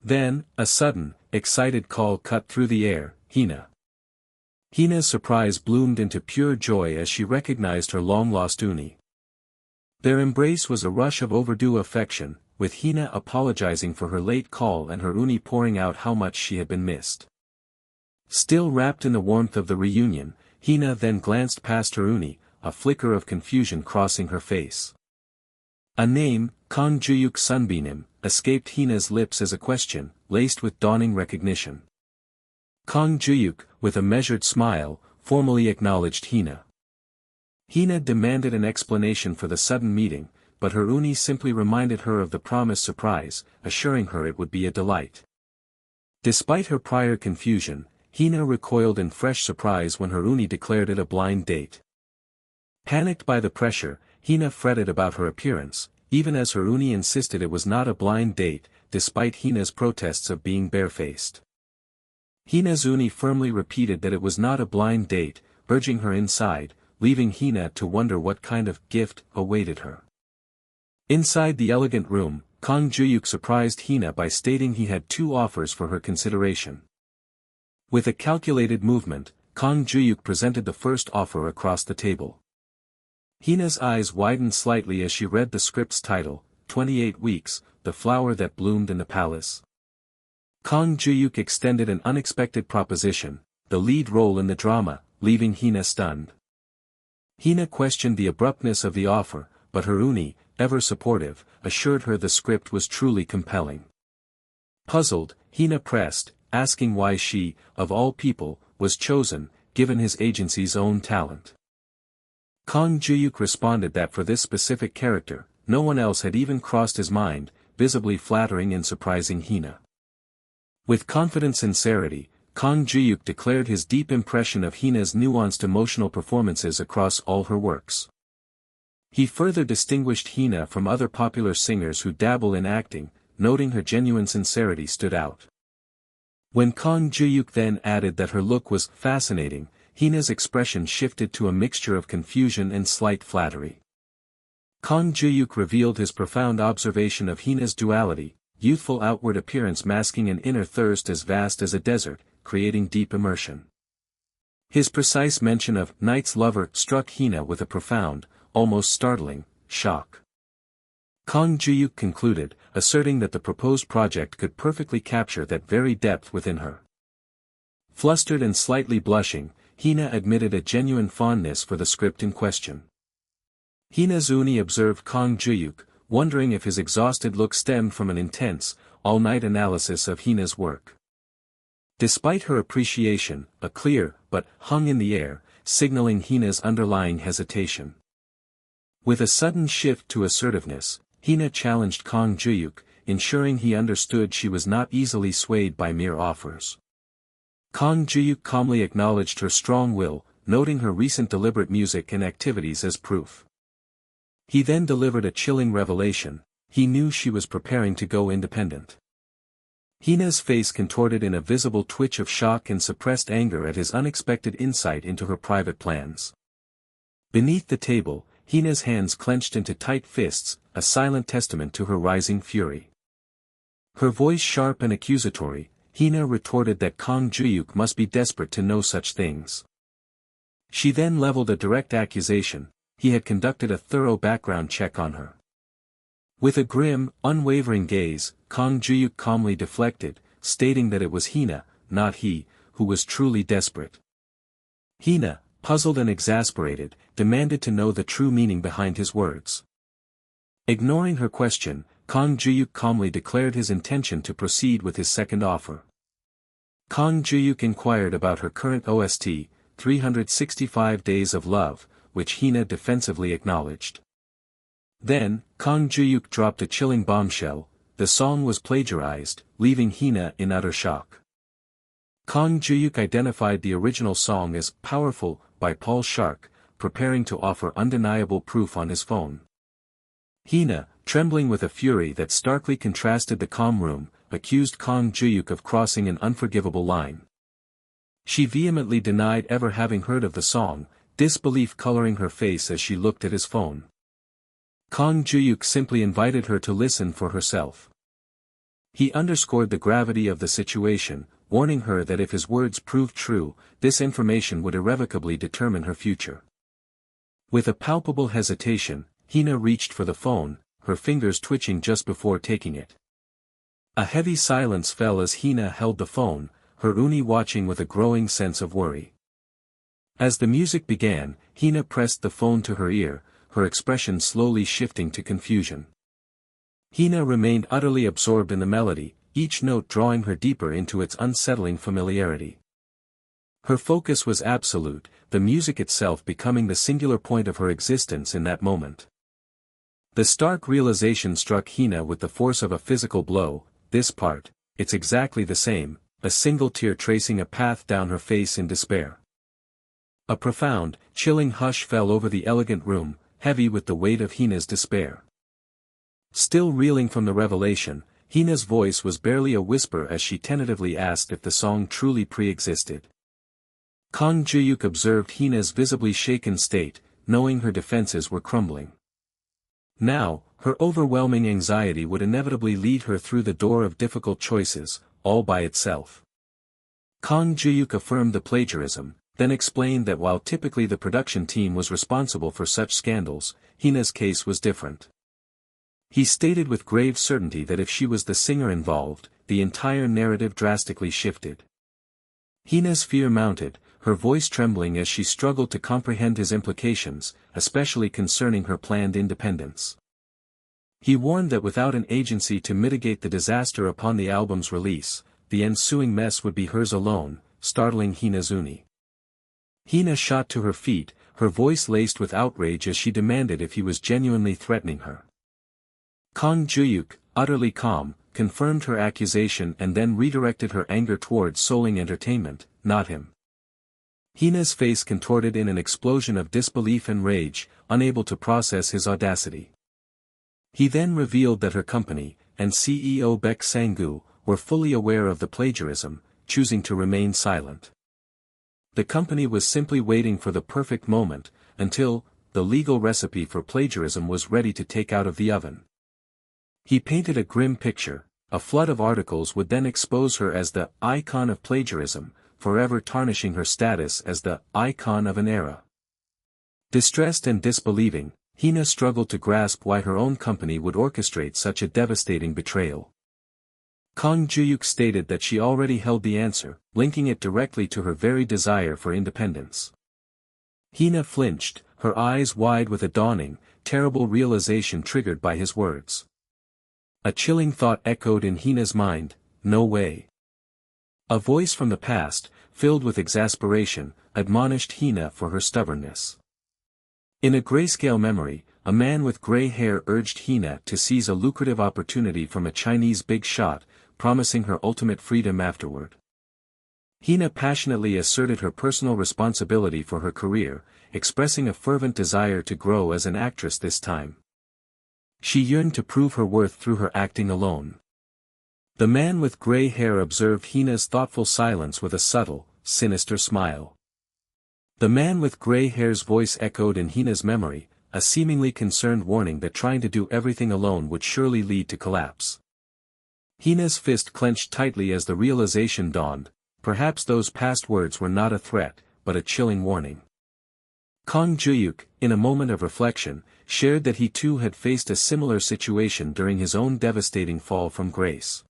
Then, a sudden, excited call cut through the air, "Hina." Hina's surprise bloomed into pure joy as she recognized her long-lost Uni. Their embrace was a rush of overdue affection, with Hina apologizing for her late call and her Uni pouring out how much she had been missed. Still wrapped in the warmth of the reunion, Hina then glanced past her Uni, a flicker of confusion crossing her face. A name, Kang Juhyuk Sunbeam, escaped Hina's lips as a question, laced with dawning recognition. Kang Juhyuk, with a measured smile, formally acknowledged Hina. Hina demanded an explanation for the sudden meeting, but her uni simply reminded her of the promised surprise, assuring her it would be a delight. Despite her prior confusion, Hina recoiled in fresh surprise when her uni declared it a blind date. Panicked by the pressure, Hina fretted about her appearance, even as her uni insisted it was not a blind date, despite Hina's protests of being barefaced. Hina's uni firmly repeated that it was not a blind date, urging her inside, leaving Hina to wonder what kind of gift awaited her. Inside the elegant room, Kang Juhyuk surprised Hina by stating he had 2 offers for her consideration. With a calculated movement, Kang Juhyuk presented the first offer across the table. Hina's eyes widened slightly as she read the script's title, 28 Weeks, The Flower That Bloomed in the Palace. Kang Juhyuk extended an unexpected proposition, the lead role in the drama, leaving Hina stunned. Hina questioned the abruptness of the offer, but her uni, ever supportive, assured her the script was truly compelling. Puzzled, Hina pressed, asking why she, of all people, was chosen, given his agency's own talent. Kang Juhyuk responded that for this specific character, no one else had even crossed his mind, visibly flattering and surprising Hina. With confident sincerity, Kang Juhyuk declared his deep impression of Hina's nuanced emotional performances across all her works. He further distinguished Hina from other popular singers who dabble in acting, noting her genuine sincerity stood out. When Kang Juhyuk then added that her look was fascinating, Hina's expression shifted to a mixture of confusion and slight flattery. Kang Juhyuk revealed his profound observation of Hina's duality, youthful outward appearance masking an inner thirst as vast as a desert, creating deep immersion. His precise mention of Night's Lover struck Hina with a profound, almost startling, shock. Kang Juhyuk concluded, asserting that the proposed project could perfectly capture that very depth within her. Flustered and slightly blushing, Hina admitted a genuine fondness for the script in question. Hina's uni observed Kang Juhyuk, wondering if his exhausted look stemmed from an intense, all-night analysis of Hina's work. Despite her appreciation, a clear, but hung in the air, signaling Hina's underlying hesitation. With a sudden shift to assertiveness, Hina challenged Kang Juhyuk, ensuring he understood she was not easily swayed by mere offers. Kang Juhyuk calmly acknowledged her strong will, noting her recent deliberate music and activities as proof. He then delivered a chilling revelation: he knew she was preparing to go independent. Hina's face contorted in a visible twitch of shock and suppressed anger at his unexpected insight into her private plans. Beneath the table, Hina's hands clenched into tight fists, a silent testament to her rising fury. Her voice sharp and accusatory, Hina retorted that Kang Juhyuk must be desperate to know such things. She then leveled a direct accusation: he had conducted a thorough background check on her. With a grim, unwavering gaze, Kang Juhyuk calmly deflected, stating that it was Hina, not he, who was truly desperate. Hina, puzzled and exasperated, demanded to know the true meaning behind his words. Ignoring her question, Kang Juhyuk calmly declared his intention to proceed with his second offer. Kang Juhyuk inquired about her current OST, 365 Days of Love, which Hina defensively acknowledged. Then, Kang Juhyuk dropped a chilling bombshell: the song was plagiarized, leaving Hina in utter shock. Kang Juhyuk identified the original song as Powerful by Paul Shark, preparing to offer undeniable proof on his phone. Hina, trembling with a fury that starkly contrasted the calm room, accused Kang Juhyuk of crossing an unforgivable line. She vehemently denied ever having heard of the song, disbelief coloring her face as she looked at his phone. Kang Juhyuk simply invited her to listen for herself. He underscored the gravity of the situation, warning her that if his words proved true, this information would irrevocably determine her future. With a palpable hesitation, Hina reached for the phone, her fingers twitching just before taking it. A heavy silence fell as Hina held the phone, her uni watching with a growing sense of worry. As the music began, Hina pressed the phone to her ear, her expression slowly shifting to confusion. Hina remained utterly absorbed in the melody, each note drawing her deeper into its unsettling familiarity. Her focus was absolute, the music itself becoming the singular point of her existence in that moment. The stark realization struck Hina with the force of a physical blow. This part, it's exactly the same, a single tear tracing a path down her face in despair. A profound, chilling hush fell over the elegant room, heavy with the weight of Hina's despair. Still reeling from the revelation, Hina's voice was barely a whisper as she tentatively asked if the song truly pre-existed. Kang Juhyuk observed Hina's visibly shaken state, knowing her defenses were crumbling. Now, her overwhelming anxiety would inevitably lead her through the door of difficult choices, all by itself. Kang Juhyuk affirmed the plagiarism, then explained that while typically the production team was responsible for such scandals, Hina's case was different. He stated with grave certainty that if she was the singer involved, the entire narrative drastically shifted. Hina's fear mounted, her voice trembling as she struggled to comprehend his implications, especially concerning her planned independence. He warned that without an agency to mitigate the disaster upon the album's release, the ensuing mess would be hers alone, startling Hina's uni. Hina shot to her feet, her voice laced with outrage as she demanded if he was genuinely threatening her. Kang Juhyuk, utterly calm, confirmed her accusation and then redirected her anger towards Soling Entertainment, not him. Hina's face contorted in an explosion of disbelief and rage, unable to process his audacity. He then revealed that her company, and CEO Baek Sang-gu, were fully aware of the plagiarism, choosing to remain silent. The company was simply waiting for the perfect moment, until the legal recipe for plagiarism was ready to take out of the oven. He painted a grim picture. A flood of articles would then expose her as the icon of plagiarism, forever tarnishing her status as the icon of an era. Distressed and disbelieving, Hina struggled to grasp why her own company would orchestrate such a devastating betrayal. Kang Juhyuk stated that she already held the answer, linking it directly to her very desire for independence. Hina flinched, her eyes wide with a dawning, terrible realization triggered by his words. A chilling thought echoed in Hina's mind, no way. A voice from the past, filled with exasperation, admonished Hina for her stubbornness. In a grayscale memory, a man with gray hair urged Hina to seize a lucrative opportunity from a Chinese big shot, promising her ultimate freedom afterward. Hina passionately asserted her personal responsibility for her career, expressing a fervent desire to grow as an actress this time. She yearned to prove her worth through her acting alone. The man with gray hair observed Hina's thoughtful silence with a subtle, sinister smile. The man with gray hair's voice echoed in Hina's memory, a seemingly concerned warning that trying to do everything alone would surely lead to collapse. Hina's fist clenched tightly as the realization dawned, perhaps those past words were not a threat, but a chilling warning. Kang Juhyuk, in a moment of reflection, shared that he too had faced a similar situation during his own devastating fall from grace.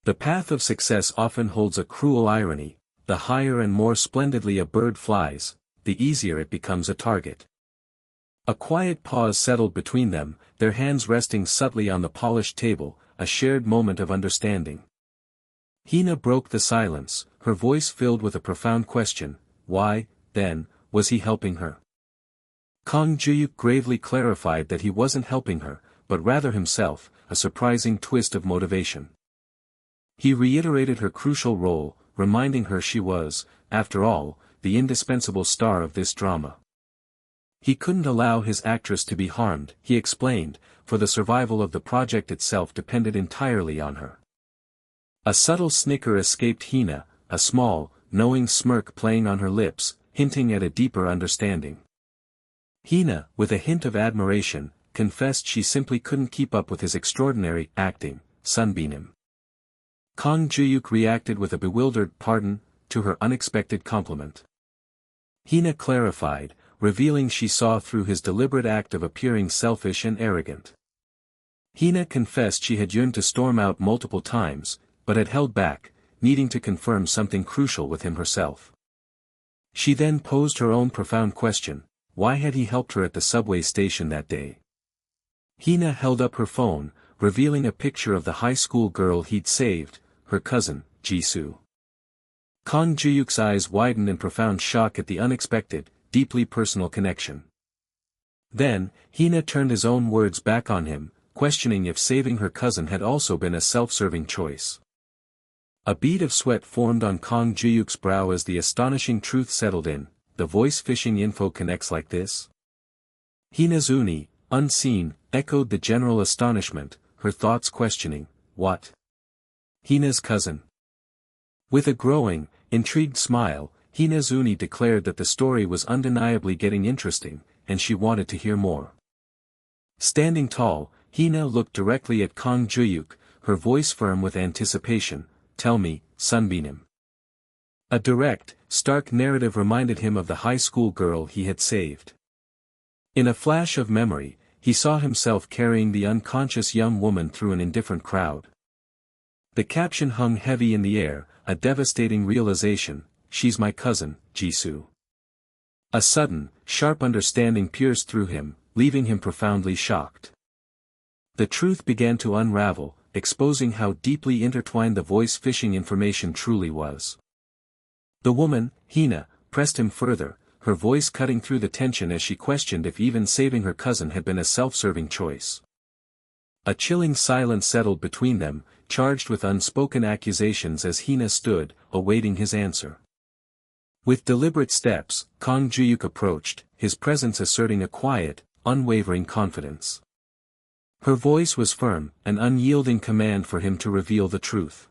The path of success often holds a cruel irony. The higher and more splendidly a bird flies, the easier it becomes a target. A quiet pause settled between them, their hands resting subtly on the polished table, a shared moment of understanding. Hina broke the silence, her voice filled with a profound question: why, then, was he helping her? Kang Juhyuk gravely clarified that he wasn't helping her, but rather himself, a surprising twist of motivation. He reiterated her crucial role, reminding her she was, after all, the indispensable star of this drama. He couldn't allow his actress to be harmed, he explained, for the survival of the project itself depended entirely on her. A subtle snicker escaped Hina, a small, knowing smirk playing on her lips, hinting at a deeper understanding. Hina, with a hint of admiration, confessed she simply couldn't keep up with his extraordinary acting, sunbeam him. Kang Juhyuk reacted with a bewildered pardon to her unexpected compliment. Hina clarified, revealing she saw through his deliberate act of appearing selfish and arrogant. Hina confessed she had yearned to storm out multiple times, but had held back, needing to confirm something crucial with him herself. She then posed her own profound question: why had he helped her at the subway station that day? Hina held up her phone, revealing a picture of the high school girl he'd saved, her cousin, Jisoo. Kang Juhyuk's eyes widened in profound shock at the unexpected, deeply personal connection. Then, Hina turned his own words back on him, questioning if saving her cousin had also been a self-serving choice. A bead of sweat formed on Kang Juhyuk's brow as the astonishing truth settled in. The voice phishing info connects like this? Hina's uni, unseen, echoed the general astonishment, her thoughts questioning, what? Hina's cousin? With a growing, intrigued smile, Hina's uni declared that the story was undeniably getting interesting, and she wanted to hear more. Standing tall, Hina looked directly at Kang Juhyuk, her voice firm with anticipation. Tell me, Sunbeam. A direct, stark narrative reminded him of the high school girl he had saved. In a flash of memory, he saw himself carrying the unconscious young woman through an indifferent crowd. The caption hung heavy in the air, a devastating realization: she's my cousin, Jisoo. A sudden, sharp understanding pierced through him, leaving him profoundly shocked. The truth began to unravel, exposing how deeply intertwined the voice phishing information truly was. The woman, Hina, pressed him further, her voice cutting through the tension as she questioned if even saving her cousin had been a self-serving choice. A chilling silence settled between them, charged with unspoken accusations as Hina stood, awaiting his answer. With deliberate steps, Kang Juhyuk approached, his presence asserting a quiet, unwavering confidence. Her voice was firm, an unyielding command for him to reveal the truth.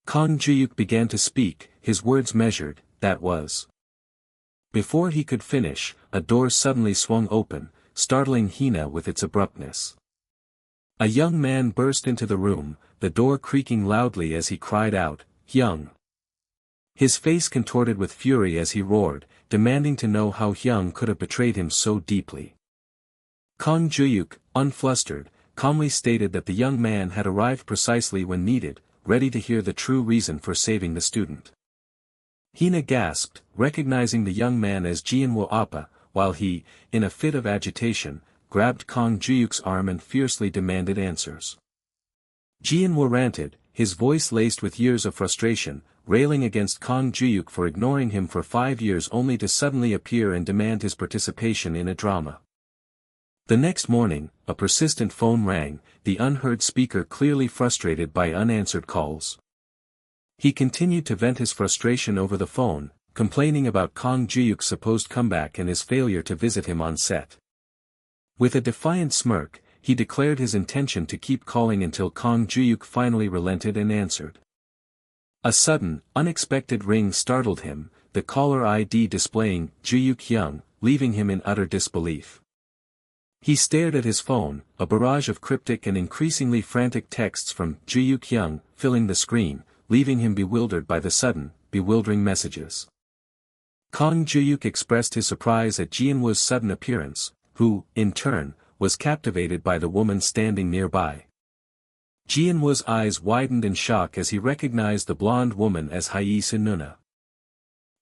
Kang Juhyuk began to speak, his words measured, that was. Before he could finish, a door suddenly swung open, startling Hina with its abruptness. A young man burst into the room, the door creaking loudly as he cried out, Hyung. His face contorted with fury as he roared, demanding to know how Hyung could have betrayed him so deeply. Kang Juhyuk, unflustered, calmly stated that the young man had arrived precisely when needed, ready to hear the true reason for saving the student. Hina gasped, recognizing the young man as Jianwoo Appa, while he, in a fit of agitation, grabbed Kang Juhyuk's arm and fiercely demanded answers. Jianwoo ranted, his voice laced with years of frustration, railing against Kang Juhyuk for ignoring him for 5 years only to suddenly appear and demand his participation in a drama. The next morning, a persistent phone rang, the unheard speaker clearly frustrated by unanswered calls. He continued to vent his frustration over the phone, complaining about Kang Juhyuk's supposed comeback and his failure to visit him on set. With a defiant smirk, he declared his intention to keep calling until Kang Juhyuk finally relented and answered. A sudden, unexpected ring startled him, the caller ID displaying Juhyuk Hyung, leaving him in utter disbelief. He stared at his phone, a barrage of cryptic and increasingly frantic texts from Juhyuk Hyung filling the screen, leaving him bewildered by the sudden, bewildering messages. Kang Juhyuk expressed his surprise at Jianwoo's sudden appearance, who, in turn, was captivated by the woman standing nearby. Jianwoo's eyes widened in shock as he recognized the blonde woman as Hyesu Nuna.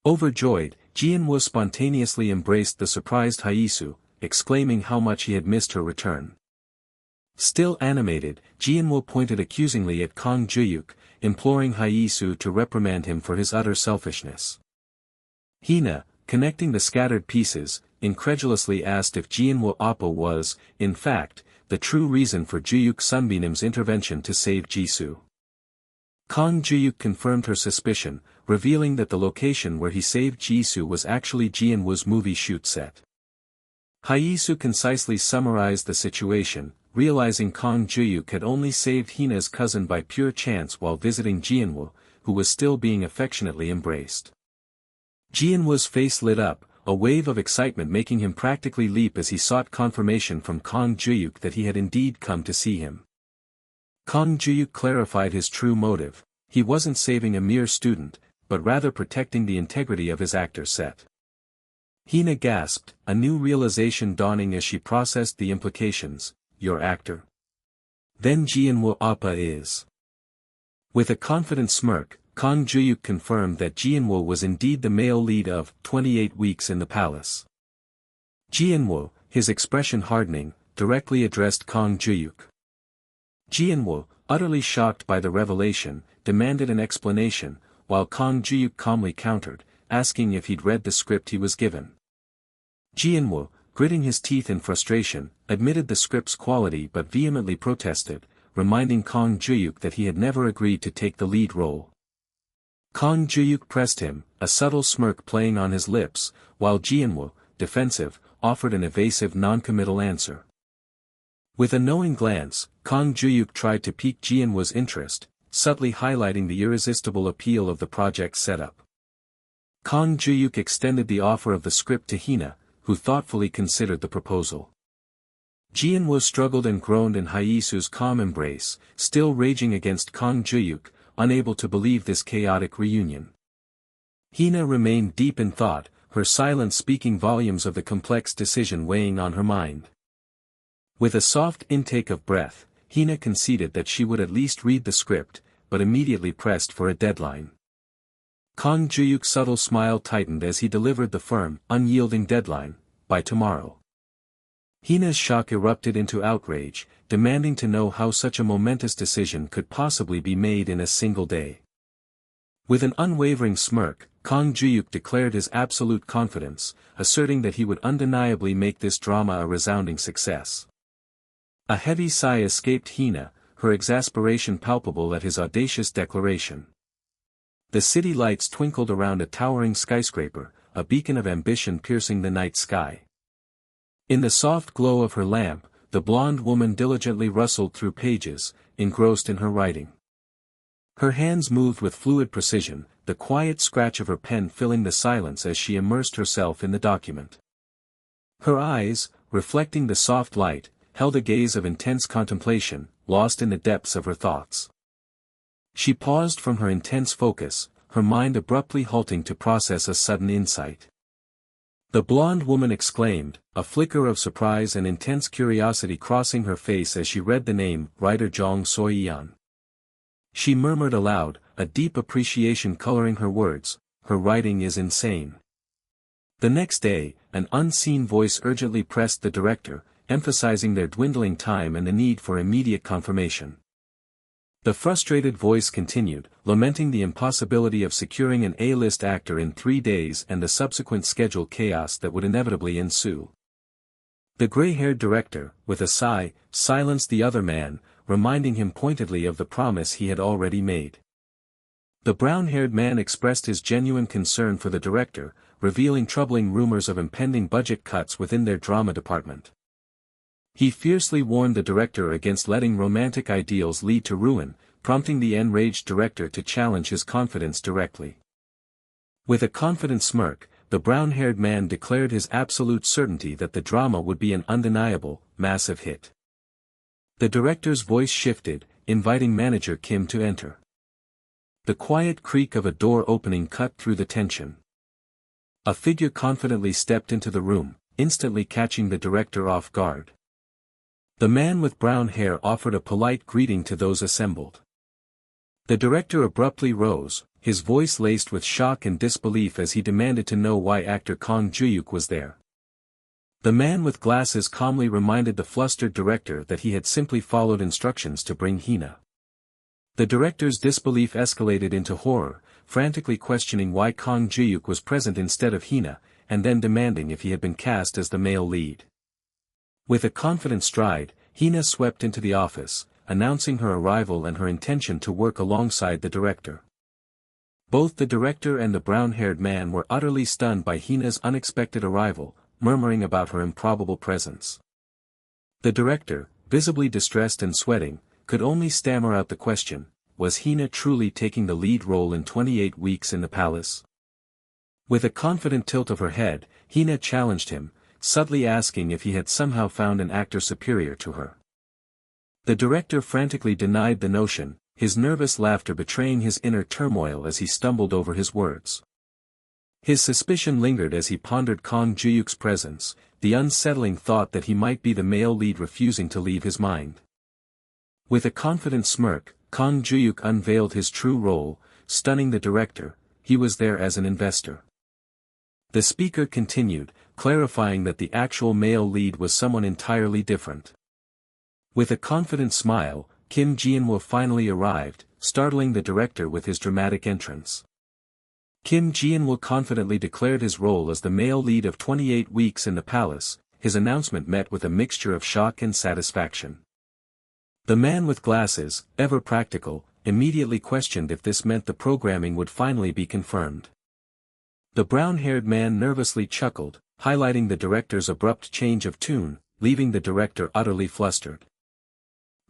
Overjoyed, Jianwoo spontaneously embraced the surprised Hyesu, exclaiming how much he had missed her return. Still animated, Jianwoo pointed accusingly at Kang Juhyuk, imploring Hyesu to reprimand him for his utter selfishness. Hina, connecting the scattered pieces, incredulously asked if Jianwoo Appa was, in fact, the true reason for Juhyuk Sunbeam's intervention to save Jisoo. Kang Juhyuk confirmed her suspicion, revealing that the location where he saved Jisoo was actually Jianwoo's movie shoot set. Hyesu concisely summarized the situation, realizing Kang Juhyuk had only saved Hina's cousin by pure chance while visiting Jianwoo, who was still being affectionately embraced. Jianwoo's face lit up, a wave of excitement making him practically leap as he sought confirmation from Kang Juhyuk that he had indeed come to see him. Kang Juhyuk clarified his true motive: he wasn't saving a mere student, but rather protecting the integrity of his actor set. Hina gasped, a new realization dawning as she processed the implications. Your actor? Then Jianwoo Appa is. With a confident smirk, Kang Juhyuk confirmed that Jianwo was indeed the male lead of 28 Weeks in the Palace. Jianwo, his expression hardening, directly addressed Kang Juhyuk. Jianwo, utterly shocked by the revelation, demanded an explanation, while Kang Juhyuk calmly countered, asking if he'd read the script he was given. Jianwo, gritting his teeth in frustration, admitted the script's quality but vehemently protested, reminding Kang Juhyuk that he had never agreed to take the lead role. Kang Juhyuk pressed him, a subtle smirk playing on his lips, while Jianwo, defensive, offered an evasive non-committal answer. With a knowing glance, Kang Juhyuk tried to pique Jianwo's interest, subtly highlighting the irresistible appeal of the project's setup. Kang Juhyuk extended the offer of the script to Hina, who thoughtfully considered the proposal. Jianwo struggled and groaned in Haisu's calm embrace, still raging against Kang Juhyuk, unable to believe this chaotic reunion. Hina remained deep in thought, her silence speaking volumes of the complex decision weighing on her mind. With a soft intake of breath, Hina conceded that she would at least read the script, but immediately pressed for a deadline. Kang Juhyuk's subtle smile tightened as he delivered the firm, unyielding deadline: by tomorrow. Hina's shock erupted into outrage, demanding to know how such a momentous decision could possibly be made in a single day. With an unwavering smirk, Kang Juhyuk declared his absolute confidence, asserting that he would undeniably make this drama a resounding success. A heavy sigh escaped Hina, her exasperation palpable at his audacious declaration. The city lights twinkled around a towering skyscraper, a beacon of ambition piercing the night sky. In the soft glow of her lamp, the blonde woman diligently rustled through pages, engrossed in her writing. Her hands moved with fluid precision, the quiet scratch of her pen filling the silence as she immersed herself in the document. Her eyes, reflecting the soft light, held a gaze of intense contemplation, lost in the depths of her thoughts. She paused from her intense focus, her mind abruptly halting to process a sudden insight. The blonde woman exclaimed, a flicker of surprise and intense curiosity crossing her face as she read the name, writer Jong Soyeon. She murmured aloud, a deep appreciation coloring her words, her writing is insane. The next day, an unseen voice urgently pressed the director, emphasizing their dwindling time and the need for immediate confirmation. The frustrated voice continued, lamenting the impossibility of securing an A-list actor in 3 days and the subsequent schedule chaos that would inevitably ensue. The gray-haired director, with a sigh, silenced the other man, reminding him pointedly of the promise he had already made. The brown-haired man expressed his genuine concern for the director, revealing troubling rumors of impending budget cuts within their drama department. He fiercely warned the director against letting romantic ideals lead to ruin, prompting the enraged director to challenge his confidence directly. With a confident smirk, the brown-haired man declared his absolute certainty that the drama would be an undeniable, massive hit. The director's voice shifted, inviting manager Kim to enter. The quiet creak of a door opening cut through the tension. A figure confidently stepped into the room, instantly catching the director off guard. The man with brown hair offered a polite greeting to those assembled. The director abruptly rose, his voice laced with shock and disbelief as he demanded to know why actor Kang Juhyuk was there. The man with glasses calmly reminded the flustered director that he had simply followed instructions to bring Hina. The director's disbelief escalated into horror, frantically questioning why Kang Juhyuk was present instead of Hina, and then demanding if he had been cast as the male lead. With a confident stride, Hina swept into the office, announcing her arrival and her intention to work alongside the director. Both the director and the brown-haired man were utterly stunned by Hina's unexpected arrival, murmuring about her improbable presence. The director, visibly distressed and sweating, could only stammer out the question, was Hina truly taking the lead role in 28 Weeks in the Palace? With a confident tilt of her head, Hina challenged him, subtly asking if he had somehow found an actor superior to her. The director frantically denied the notion, his nervous laughter betraying his inner turmoil as he stumbled over his words. His suspicion lingered as he pondered Kang Juhyuk's presence, the unsettling thought that he might be the male lead refusing to leave his mind. With a confident smirk, Kang Juhyuk unveiled his true role, stunning the director, he was there as an investor. The speaker continued, clarifying that the actual male lead was someone entirely different. With a confident smile, Kim Ji-woo finally arrived, startling the director with his dramatic entrance. Kim Ji-woo confidently declared his role as the male lead of 28 Weeks in the Palace. His announcement met with a mixture of shock and satisfaction. The man with glasses, ever practical, immediately questioned if this meant the programming would finally be confirmed. The brown-haired man nervously chuckled, highlighting the director's abrupt change of tune, leaving the director utterly flustered.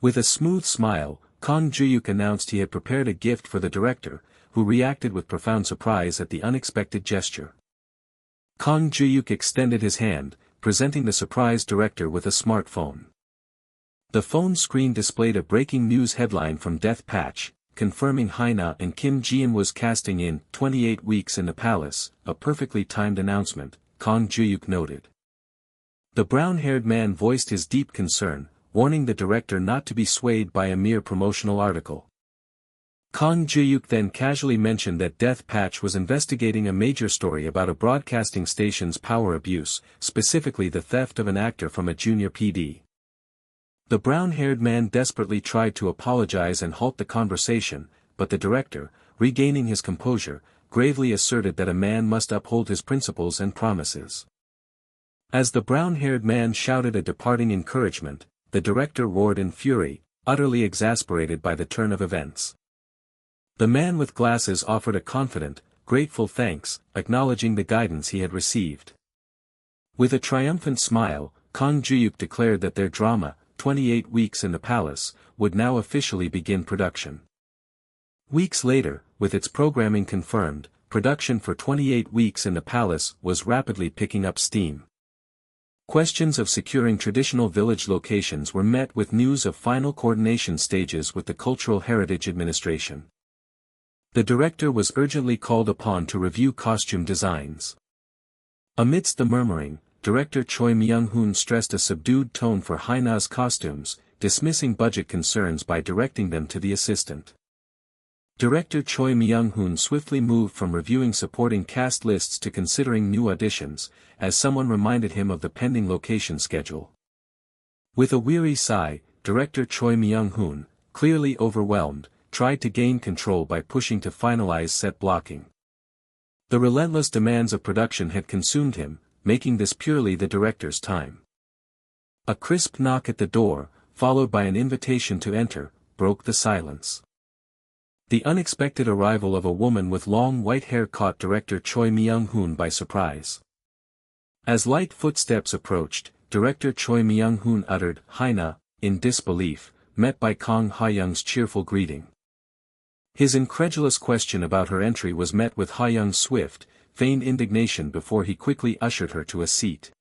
With a smooth smile, Kang Juhyuk announced he had prepared a gift for the director, who reacted with profound surprise at the unexpected gesture. Kang Juhyuk extended his hand, presenting the surprised director with a smartphone. The phone screen displayed a breaking news headline from Death Patch, confirming Haina and Kim Ji-woo's casting in 28 Weeks in the Palace, a perfectly timed announcement, Kang Juhyuk noted. The brown-haired man voiced his deep concern, warning the director not to be swayed by a mere promotional article. Kang Juhyuk then casually mentioned that Death Patch was investigating a major story about a broadcasting station's power abuse, specifically the theft of an actor from a junior PD. The brown-haired man desperately tried to apologize and halt the conversation, but the director, regaining his composure, gravely asserted that a man must uphold his principles and promises. As the brown-haired man shouted a departing encouragement, the director roared in fury, utterly exasperated by the turn of events. The man with glasses offered a confident, grateful thanks, acknowledging the guidance he had received. With a triumphant smile, Kang Juhyuk declared that their drama, 28 Weeks in the Palace, would now officially begin production. Weeks later, with its programming confirmed, production for 28 Weeks in the Palace was rapidly picking up steam. Questions of securing traditional village locations were met with news of final coordination stages with the Cultural Heritage Administration. The director was urgently called upon to review costume designs. Amidst the murmuring, director Choi Myung-hoon stressed a subdued tone for Haina's costumes, dismissing budget concerns by directing them to the assistant. Director Choi Myung-hoon swiftly moved from reviewing supporting cast lists to considering new auditions, as someone reminded him of the pending location schedule. With a weary sigh, director Choi Myung-hoon, clearly overwhelmed, tried to gain control by pushing to finalize set blocking. The relentless demands of production had consumed him, making this purely the director's time. A crisp knock at the door, followed by an invitation to enter, broke the silence. The unexpected arrival of a woman with long white hair caught director Choi Myung-hoon by surprise. As light footsteps approached, director Choi Myung-hoon uttered, "Haina," in disbelief, met by Kang Ha-young's cheerful greeting. His incredulous question about her entry was met with Ha-young's swift, feigned indignation before he quickly ushered her to a seat.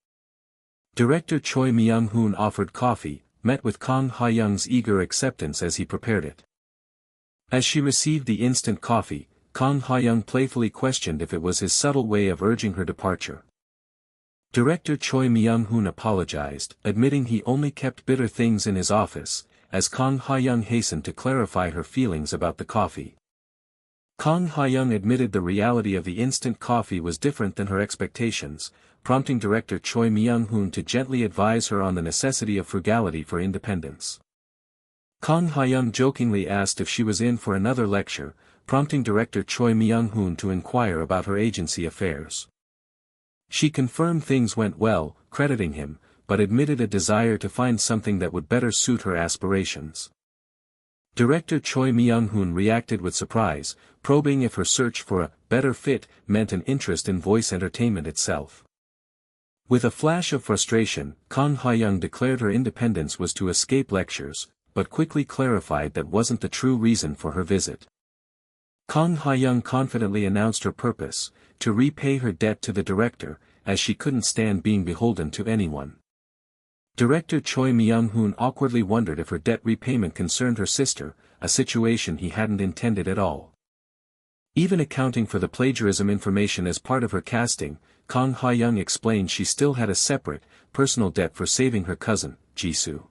Director Choi Myung-hoon offered coffee, met with Kang Ha-young's eager acceptance as he prepared it. As she received the instant coffee, Kang Ha-young playfully questioned if it was his subtle way of urging her departure. Director Choi Myung-hoon apologized, admitting he only kept bitter things in his office, as Kang Ha-young hastened to clarify her feelings about the coffee. Kang Ha-young admitted the reality of the instant coffee was different than her expectations, prompting director Choi Myung-hoon to gently advise her on the necessity of frugality for independence. Kang Ha-young jokingly asked if she was in for another lecture, prompting director Choi Myung-hoon to inquire about her agency affairs. She confirmed things went well, crediting him, but admitted a desire to find something that would better suit her aspirations. Director Choi Myung-hoon reacted with surprise, probing if her search for a better fit meant an interest in voice entertainment itself. With a flash of frustration, Kang Ha-young declared her independence was to escape lectures, but quickly clarified that wasn't the true reason for her visit. Kang Ha-young confidently announced her purpose, to repay her debt to the director, as she couldn't stand being beholden to anyone. Director Choi Myung-hoon awkwardly wondered if her debt repayment concerned her sister, a situation he hadn't intended at all. Even accounting for the plagiarism information as part of her casting, Kang Ha-young explained she still had a separate, personal debt for saving her cousin, Jisoo.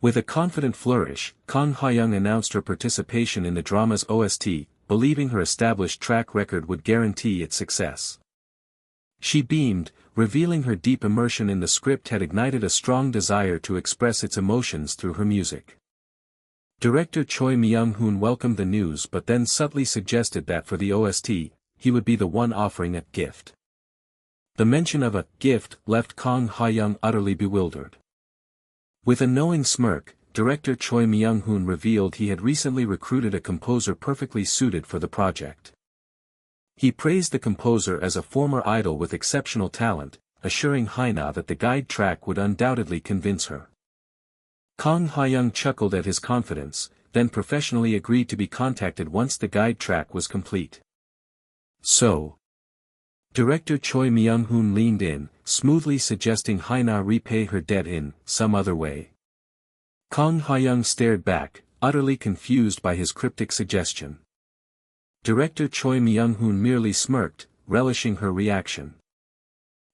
With a confident flourish, Kang Ha-young announced her participation in the drama's OST, believing her established track record would guarantee its success. She beamed, revealing her deep immersion in the script had ignited a strong desire to express its emotions through her music. Director Choi Myung-hoon welcomed the news but then subtly suggested that for the OST, he would be the one offering a gift. The mention of a gift left Kang Ha-young utterly bewildered. With a knowing smirk, director Choi Myung-hoon revealed he had recently recruited a composer perfectly suited for the project. He praised the composer as a former idol with exceptional talent, assuring Haina that the guide track would undoubtedly convince her. Kang Ha-young chuckled at his confidence, then professionally agreed to be contacted once the guide track was complete. So, director Choi Myung-hoon leaned in, smoothly suggesting Haina repay her debt in some other way. Kang Ha-young stared back, utterly confused by his cryptic suggestion. Director Choi Myung-hoon merely smirked, relishing her reaction.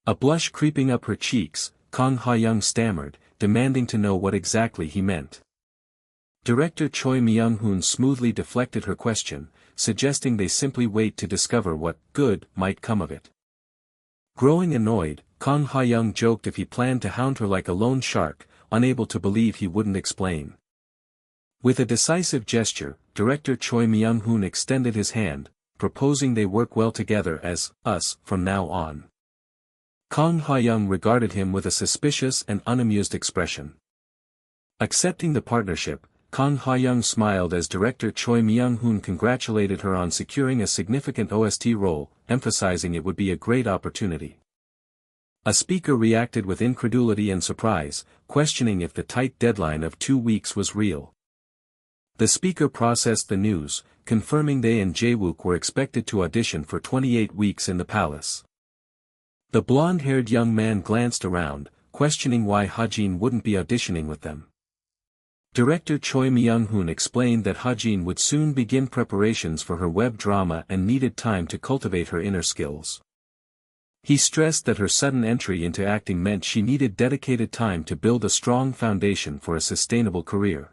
A blush creeping up her cheeks, Kang Ha-young stammered, demanding to know what exactly he meant. Director Choi Myung-hoon smoothly deflected her question, suggesting they simply wait to discover what good might come of it. Growing annoyed, Kang Ha-young joked if he planned to hound her like a lone shark, unable to believe he wouldn't explain. With a decisive gesture, director Choi Myung-hoon extended his hand, proposing they work well together as us from now on. Kang Ha-young regarded him with a suspicious and unamused expression. Accepting the partnership, Kang Ha-young smiled as director Choi Myung-hoon congratulated her on securing a significant OST role, emphasizing it would be a great opportunity. A speaker reacted with incredulity and surprise, questioning if the tight deadline of 2 weeks was real. The speaker processed the news, confirming they and Jae-wook were expected to audition for 28 weeks in the palace. The blonde-haired young man glanced around, questioning why Ha-jin wouldn't be auditioning with them. Director Choi Myung-hoon explained that Ha-jin would soon begin preparations for her web drama and needed time to cultivate her inner skills. He stressed that her sudden entry into acting meant she needed dedicated time to build a strong foundation for a sustainable career.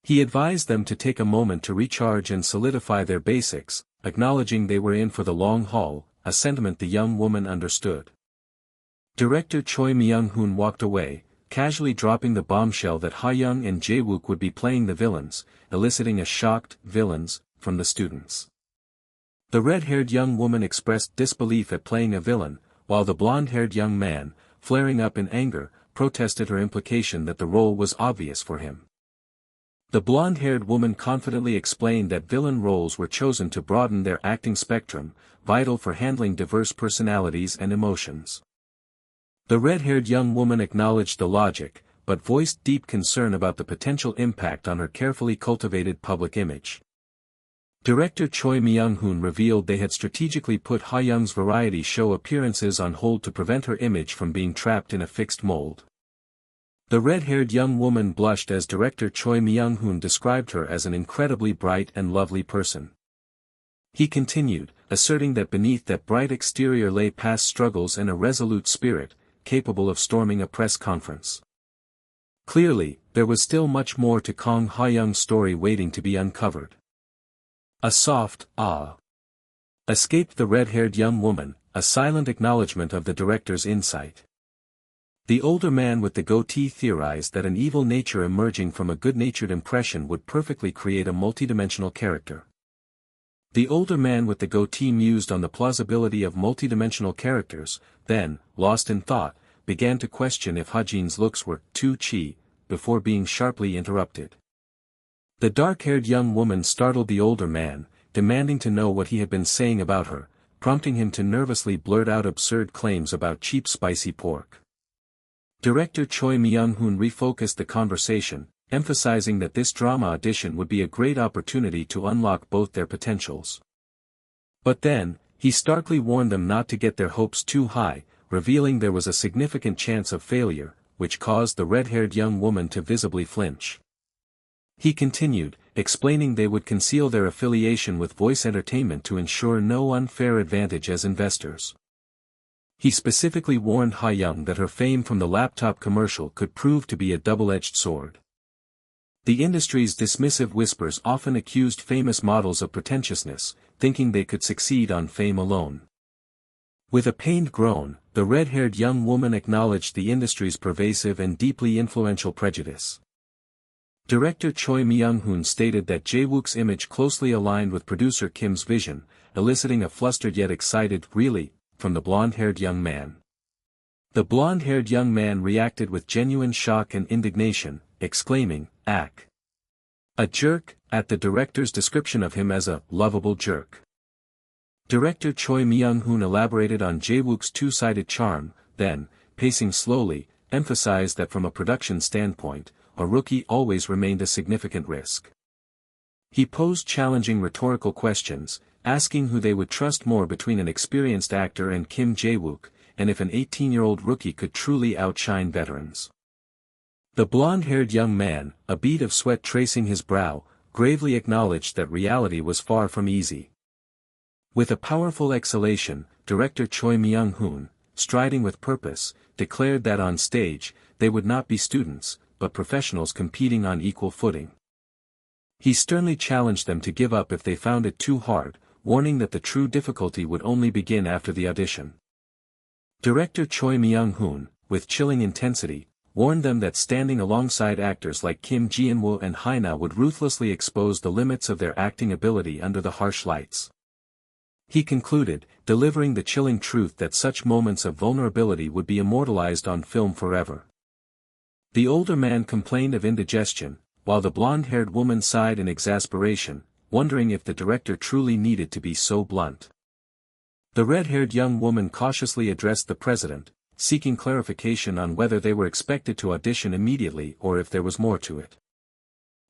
He advised them to take a moment to recharge and solidify their basics, acknowledging they were in for the long haul, a sentiment the young woman understood. Director Choi Myung-hoon walked away, casually dropping the bombshell that Ha-young and Jae-wook would be playing the villains, eliciting a shocked villains from the students. The red-haired young woman expressed disbelief at playing a villain, while the blonde-haired young man, flaring up in anger, protested her implication that the role was obvious for him. The blonde-haired woman confidently explained that villain roles were chosen to broaden their acting spectrum, vital for handling diverse personalities and emotions. The red-haired young woman acknowledged the logic, but voiced deep concern about the potential impact on her carefully cultivated public image. Director Choi Myung-hoon revealed they had strategically put Ha-young's variety show appearances on hold to prevent her image from being trapped in a fixed mold. The red-haired young woman blushed as director Choi Myung-hoon described her as an incredibly bright and lovely person. He continued, asserting that beneath that bright exterior lay past struggles and a resolute spirit, capable of storming a press conference. Clearly, there was still much more to Kang Ha-young's story waiting to be uncovered. A soft, ah, escaped the red-haired young woman, a silent acknowledgement of the director's insight. The older man with the goatee theorized that an evil nature emerging from a good-natured impression would perfectly create a multidimensional character. The older man with the goatee mused on the plausibility of multidimensional characters, then, lost in thought, began to question if Ha-jin's looks were too chi, before being sharply interrupted. The dark-haired young woman startled the older man, demanding to know what he had been saying about her, prompting him to nervously blurt out absurd claims about cheap spicy pork. Director Choi Myung-hoon refocused the conversation, emphasizing that this drama audition would be a great opportunity to unlock both their potentials. But then, he starkly warned them not to get their hopes too high, revealing there was a significant chance of failure, which caused the red-haired young woman to visibly flinch. He continued, explaining they would conceal their affiliation with Voice Entertainment to ensure no unfair advantage as investors. He specifically warned Ha-young that her fame from the laptop commercial could prove to be a double-edged sword. The industry's dismissive whispers often accused famous models of pretentiousness, thinking they could succeed on fame alone. With a pained groan, the red-haired young woman acknowledged the industry's pervasive and deeply influential prejudice. Director Choi Myung-hoon stated that Jae-wook's image closely aligned with producer Kim's vision, eliciting a flustered yet excited "really?" from the blonde-haired young man. The blonde-haired young man reacted with genuine shock and indignation, exclaiming, "Ack! A jerk," at the director's description of him as a lovable jerk. Director Choi Myung-hoon elaborated on Jae-wook's two-sided charm, then, pacing slowly, emphasized that from a production standpoint, a rookie always remained a significant risk. He posed challenging rhetorical questions, asking who they would trust more between an experienced actor and Kim Jae-wook, and if an 18-year-old rookie could truly outshine veterans. The blonde-haired young man, a bead of sweat tracing his brow, gravely acknowledged that reality was far from easy. With a powerful exhalation, director Choi Myung-hoon, striding with purpose, declared that on stage, they would not be students, but professionals competing on equal footing. He sternly challenged them to give up if they found it too hard, warning that the true difficulty would only begin after the audition. Director Choi Myung-hoon, with chilling intensity, warned them that standing alongside actors like Kim Ji-woo and Haina would ruthlessly expose the limits of their acting ability under the harsh lights. He concluded, delivering the chilling truth that such moments of vulnerability would be immortalized on film forever. The older man complained of indigestion, while the blonde-haired woman sighed in exasperation, wondering if the director truly needed to be so blunt. The red-haired young woman cautiously addressed the president, seeking clarification on whether they were expected to audition immediately or if there was more to it.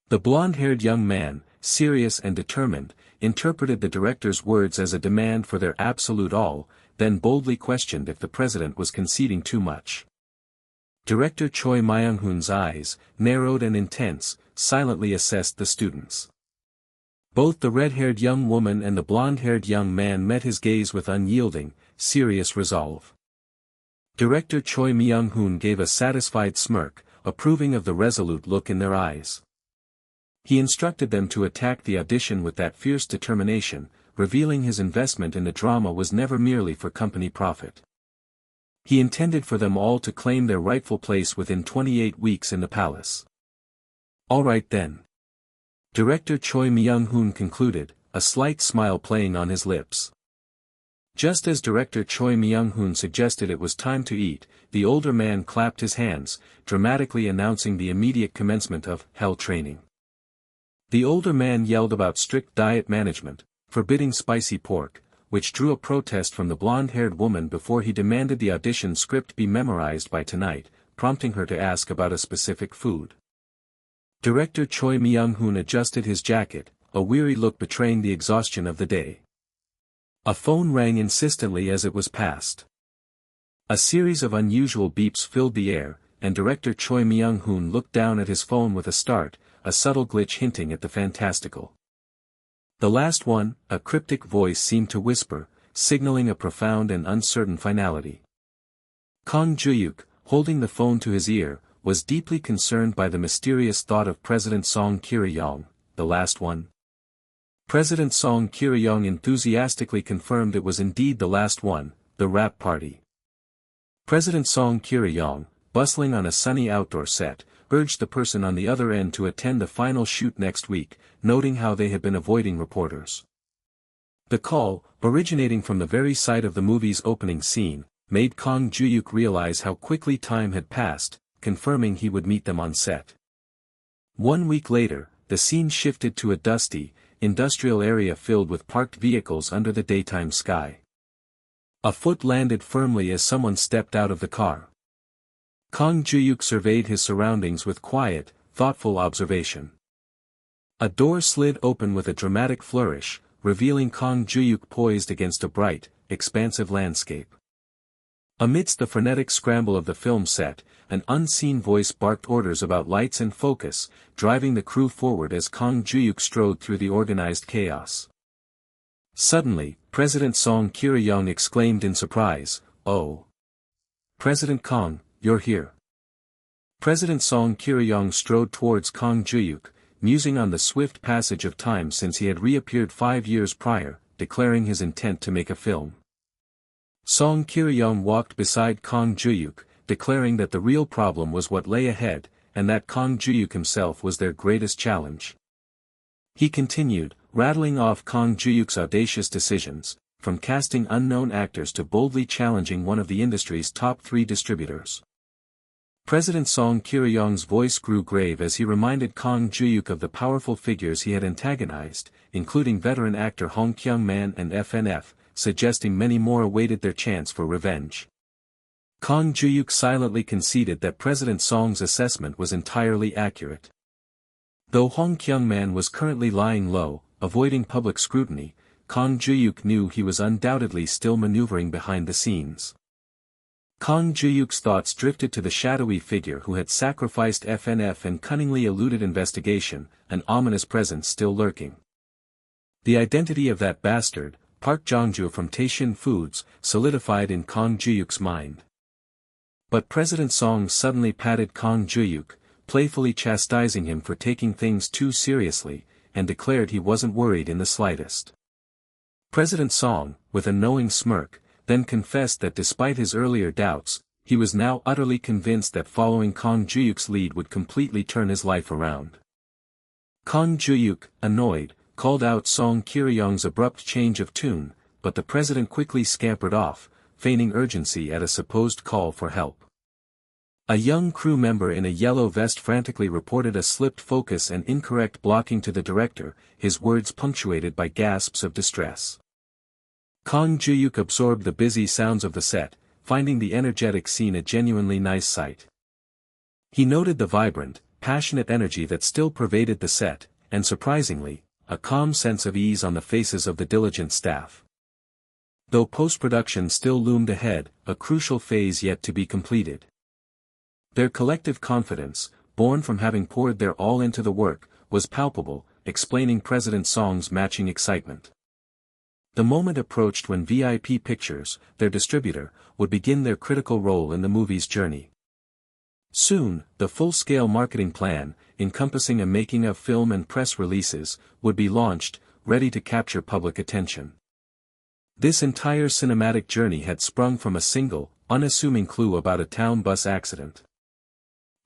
The blonde-haired young man, serious and determined, interpreted the director's words as a demand for their absolute all, then boldly questioned if the president was conceding too much. Director Choi Myung-hoon's eyes, narrowed and intense, silently assessed the students. Both the red-haired young woman and the blonde-haired young man met his gaze with unyielding, serious resolve. Director Choi Myung-hoon gave a satisfied smirk, approving of the resolute look in their eyes. He instructed them to attack the audition with that fierce determination, revealing his investment in the drama was never merely for company profit. He intended for them all to claim their rightful place within 28 weeks in the palace. "All right then." Director Choi Myung-hoon concluded, a slight smile playing on his lips. Just as director Choi Myung-hoon suggested it was time to eat, the older man clapped his hands, dramatically announcing the immediate commencement of hell training. The older man yelled about strict diet management, forbidding spicy pork, which drew a protest from the blonde-haired woman before he demanded the audition script be memorized by tonight, prompting her to ask about a specific food. Director Choi Myung-hoon adjusted his jacket, a weary look betraying the exhaustion of the day. A phone rang insistently as it was passed. A series of unusual beeps filled the air, and director Choi Myung-hoon looked down at his phone with a start, a subtle glitch hinting at the fantastical. The last one, a cryptic voice seemed to whisper, signaling a profound and uncertain finality. Kang Juhyuk, holding the phone to his ear, was deeply concerned by the mysterious thought of President Song Kil-yong, the last one. President Song Kil-yong enthusiastically confirmed it was indeed the last one, the rap party. President Song Kil-yong, bustling on a sunny outdoor set, urged the person on the other end to attend the final shoot next week, noting how they had been avoiding reporters. The call, originating from the very site of the movie's opening scene, made Kang Juhyuk realize how quickly time had passed, confirming he would meet them on set. 1 week later, the scene shifted to a dusty, industrial area filled with parked vehicles under the daytime sky. A foot landed firmly as someone stepped out of the car. Kang Juhyuk surveyed his surroundings with quiet, thoughtful observation. A door slid open with a dramatic flourish, revealing Kang Juhyuk poised against a bright, expansive landscape. Amidst the frenetic scramble of the film set, an unseen voice barked orders about lights and focus, driving the crew forward as Kang Juhyuk strode through the organized chaos. Suddenly, President Song Kil-yong exclaimed in surprise, "Oh! President Kang, you're here." President Song Kil-young strode towards Kang Juhyuk, musing on the swift passage of time since he had reappeared 5 years prior, declaring his intent to make a film. Song Kil-young walked beside Kang Juhyuk, declaring that the real problem was what lay ahead, and that Kang Juhyuk himself was their greatest challenge. He continued, rattling off Kang Juhyuk's audacious decisions, from casting unknown actors to boldly challenging one of the industry's top 3 distributors. President Song Kil-young's voice grew grave as he reminded Kang Juhyuk of the powerful figures he had antagonized, including veteran actor Hong Kyung-man and FNF, suggesting many more awaited their chance for revenge. Kang Juhyuk silently conceded that President Song's assessment was entirely accurate. Though Hong Kyung-man was currently lying low, avoiding public scrutiny, Kang Juhyuk knew he was undoubtedly still maneuvering behind the scenes. Kang Juhyuk's thoughts drifted to the shadowy figure who had sacrificed FNF and cunningly eluded investigation, an ominous presence still lurking. The identity of that bastard, Park Jong-ju from Taishin Foods, solidified in Kang Juhyuk's mind. But President Song suddenly patted Kang Juhyuk, playfully chastising him for taking things too seriously, and declared he wasn't worried in the slightest. President Song, with a knowing smirk, then confessed that despite his earlier doubts, he was now utterly convinced that following Kang Juhyuk's lead would completely turn his life around. Kang Juhyuk, annoyed, called out Song Kil-young's abrupt change of tune, but the president quickly scampered off, feigning urgency at a supposed call for help. A young crew member in a yellow vest frantically reported a slipped focus and incorrect blocking to the director, his words punctuated by gasps of distress. Kang Juhyuk absorbed the busy sounds of the set, finding the energetic scene a genuinely nice sight. He noted the vibrant, passionate energy that still pervaded the set, and surprisingly, a calm sense of ease on the faces of the diligent staff. Though post-production still loomed ahead, a crucial phase yet to be completed. Their collective confidence, born from having poured their all into the work, was palpable, explaining President Song's matching excitement. The moment approached when VIP Pictures, their distributor, would begin their critical role in the movie's journey. Soon, the full-scale marketing plan, encompassing a making-of film and press releases, would be launched, ready to capture public attention. This entire cinematic journey had sprung from a single, unassuming clue about a town bus accident.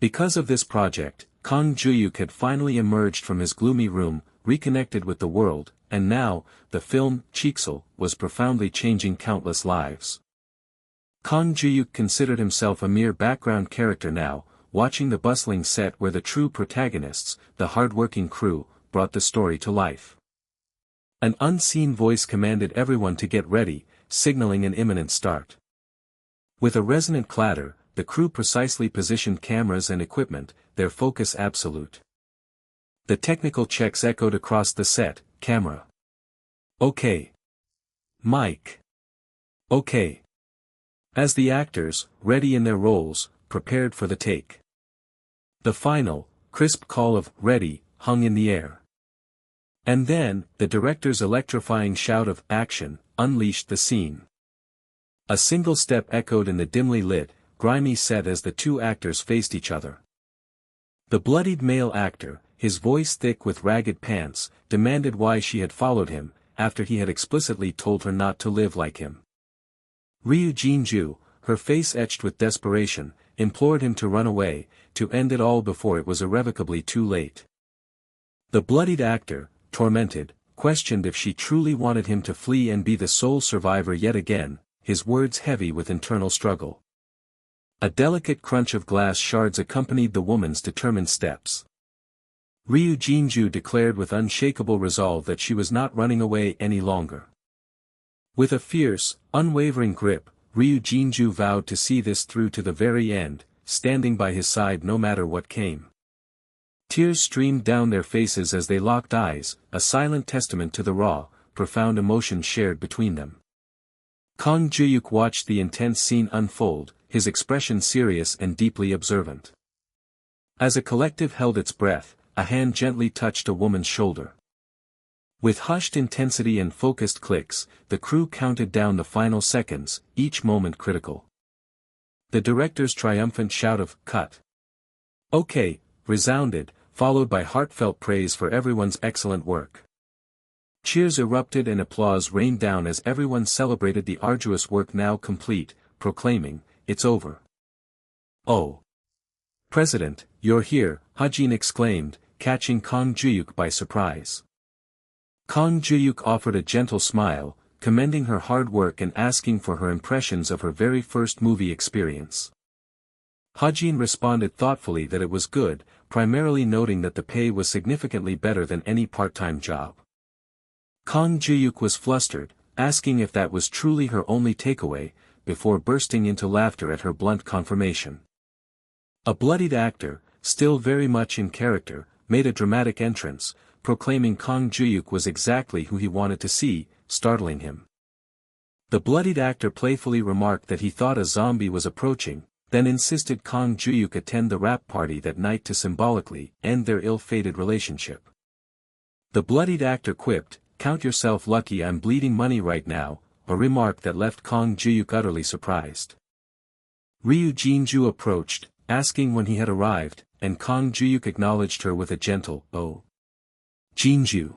Because of this project, Kang Juhyuk had finally emerged from his gloomy room, reconnected with the world, and now, the film, Cheeksel, was profoundly changing countless lives. Kang Juhyuk considered himself a mere background character now, watching the bustling set where the true protagonists, the hard-working crew, brought the story to life. An unseen voice commanded everyone to get ready, signaling an imminent start. With a resonant clatter, the crew precisely positioned cameras and equipment, their focus absolute. The technical checks echoed across the set, camera. Okay. Mic. Okay. As the actors, ready in their roles, prepared for the take. The final, crisp call of ready, hung in the air. And then, the director's electrifying shout of action, unleashed the scene. A single step echoed in the dimly lit, grimy set as the two actors faced each other. The bloodied male actor, his voice thick with ragged pants, demanded why she had followed him, after he had explicitly told her not to live like him. Ryu Jinju, her face etched with desperation, implored him to run away, to end it all before it was irrevocably too late. The bloodied actor, tormented, questioned if she truly wanted him to flee and be the sole survivor yet again, his words heavy with internal struggle. A delicate crunch of glass shards accompanied the woman's determined steps. Ryu Jinju declared with unshakable resolve that she was not running away any longer. With a fierce, unwavering grip, Ryu Jinju vowed to see this through to the very end, standing by his side no matter what came. Tears streamed down their faces as they locked eyes, a silent testament to the raw, profound emotion shared between them. Kang Juhyuk watched the intense scene unfold, his expression serious and deeply observant. As a collective held its breath, a hand gently touched a woman's shoulder. With hushed intensity and focused clicks, the crew counted down the final seconds, each moment critical. The director's triumphant shout of, "Cut!" Okay, resounded, followed by heartfelt praise for everyone's excellent work. Cheers erupted and applause rained down as everyone celebrated the arduous work now complete, proclaiming, "It's over." "Oh! President, you're here," Hajin exclaimed, catching Kang Juhyuk by surprise. Kang Juhyuk offered a gentle smile, commending her hard work and asking for her impressions of her very first movie experience. Hajin responded thoughtfully that it was good, primarily noting that the pay was significantly better than any part-time job. Kang Juhyuk was flustered, asking if that was truly her only takeaway, before bursting into laughter at her blunt confirmation. A bloodied actor, still very much in character, made a dramatic entrance, proclaiming Kang Juhyuk was exactly who he wanted to see, startling him. The bloodied actor playfully remarked that he thought a zombie was approaching, then insisted Kang Juhyuk attend the rap party that night to symbolically end their ill-fated relationship. The bloodied actor quipped, "Count yourself lucky I'm bleeding money right now," a remark that left Kang Juhyuk utterly surprised. Ryu Jinju approached, asking when he had arrived, and Kang Juhyuk acknowledged her with a gentle, "Oh. Jinju."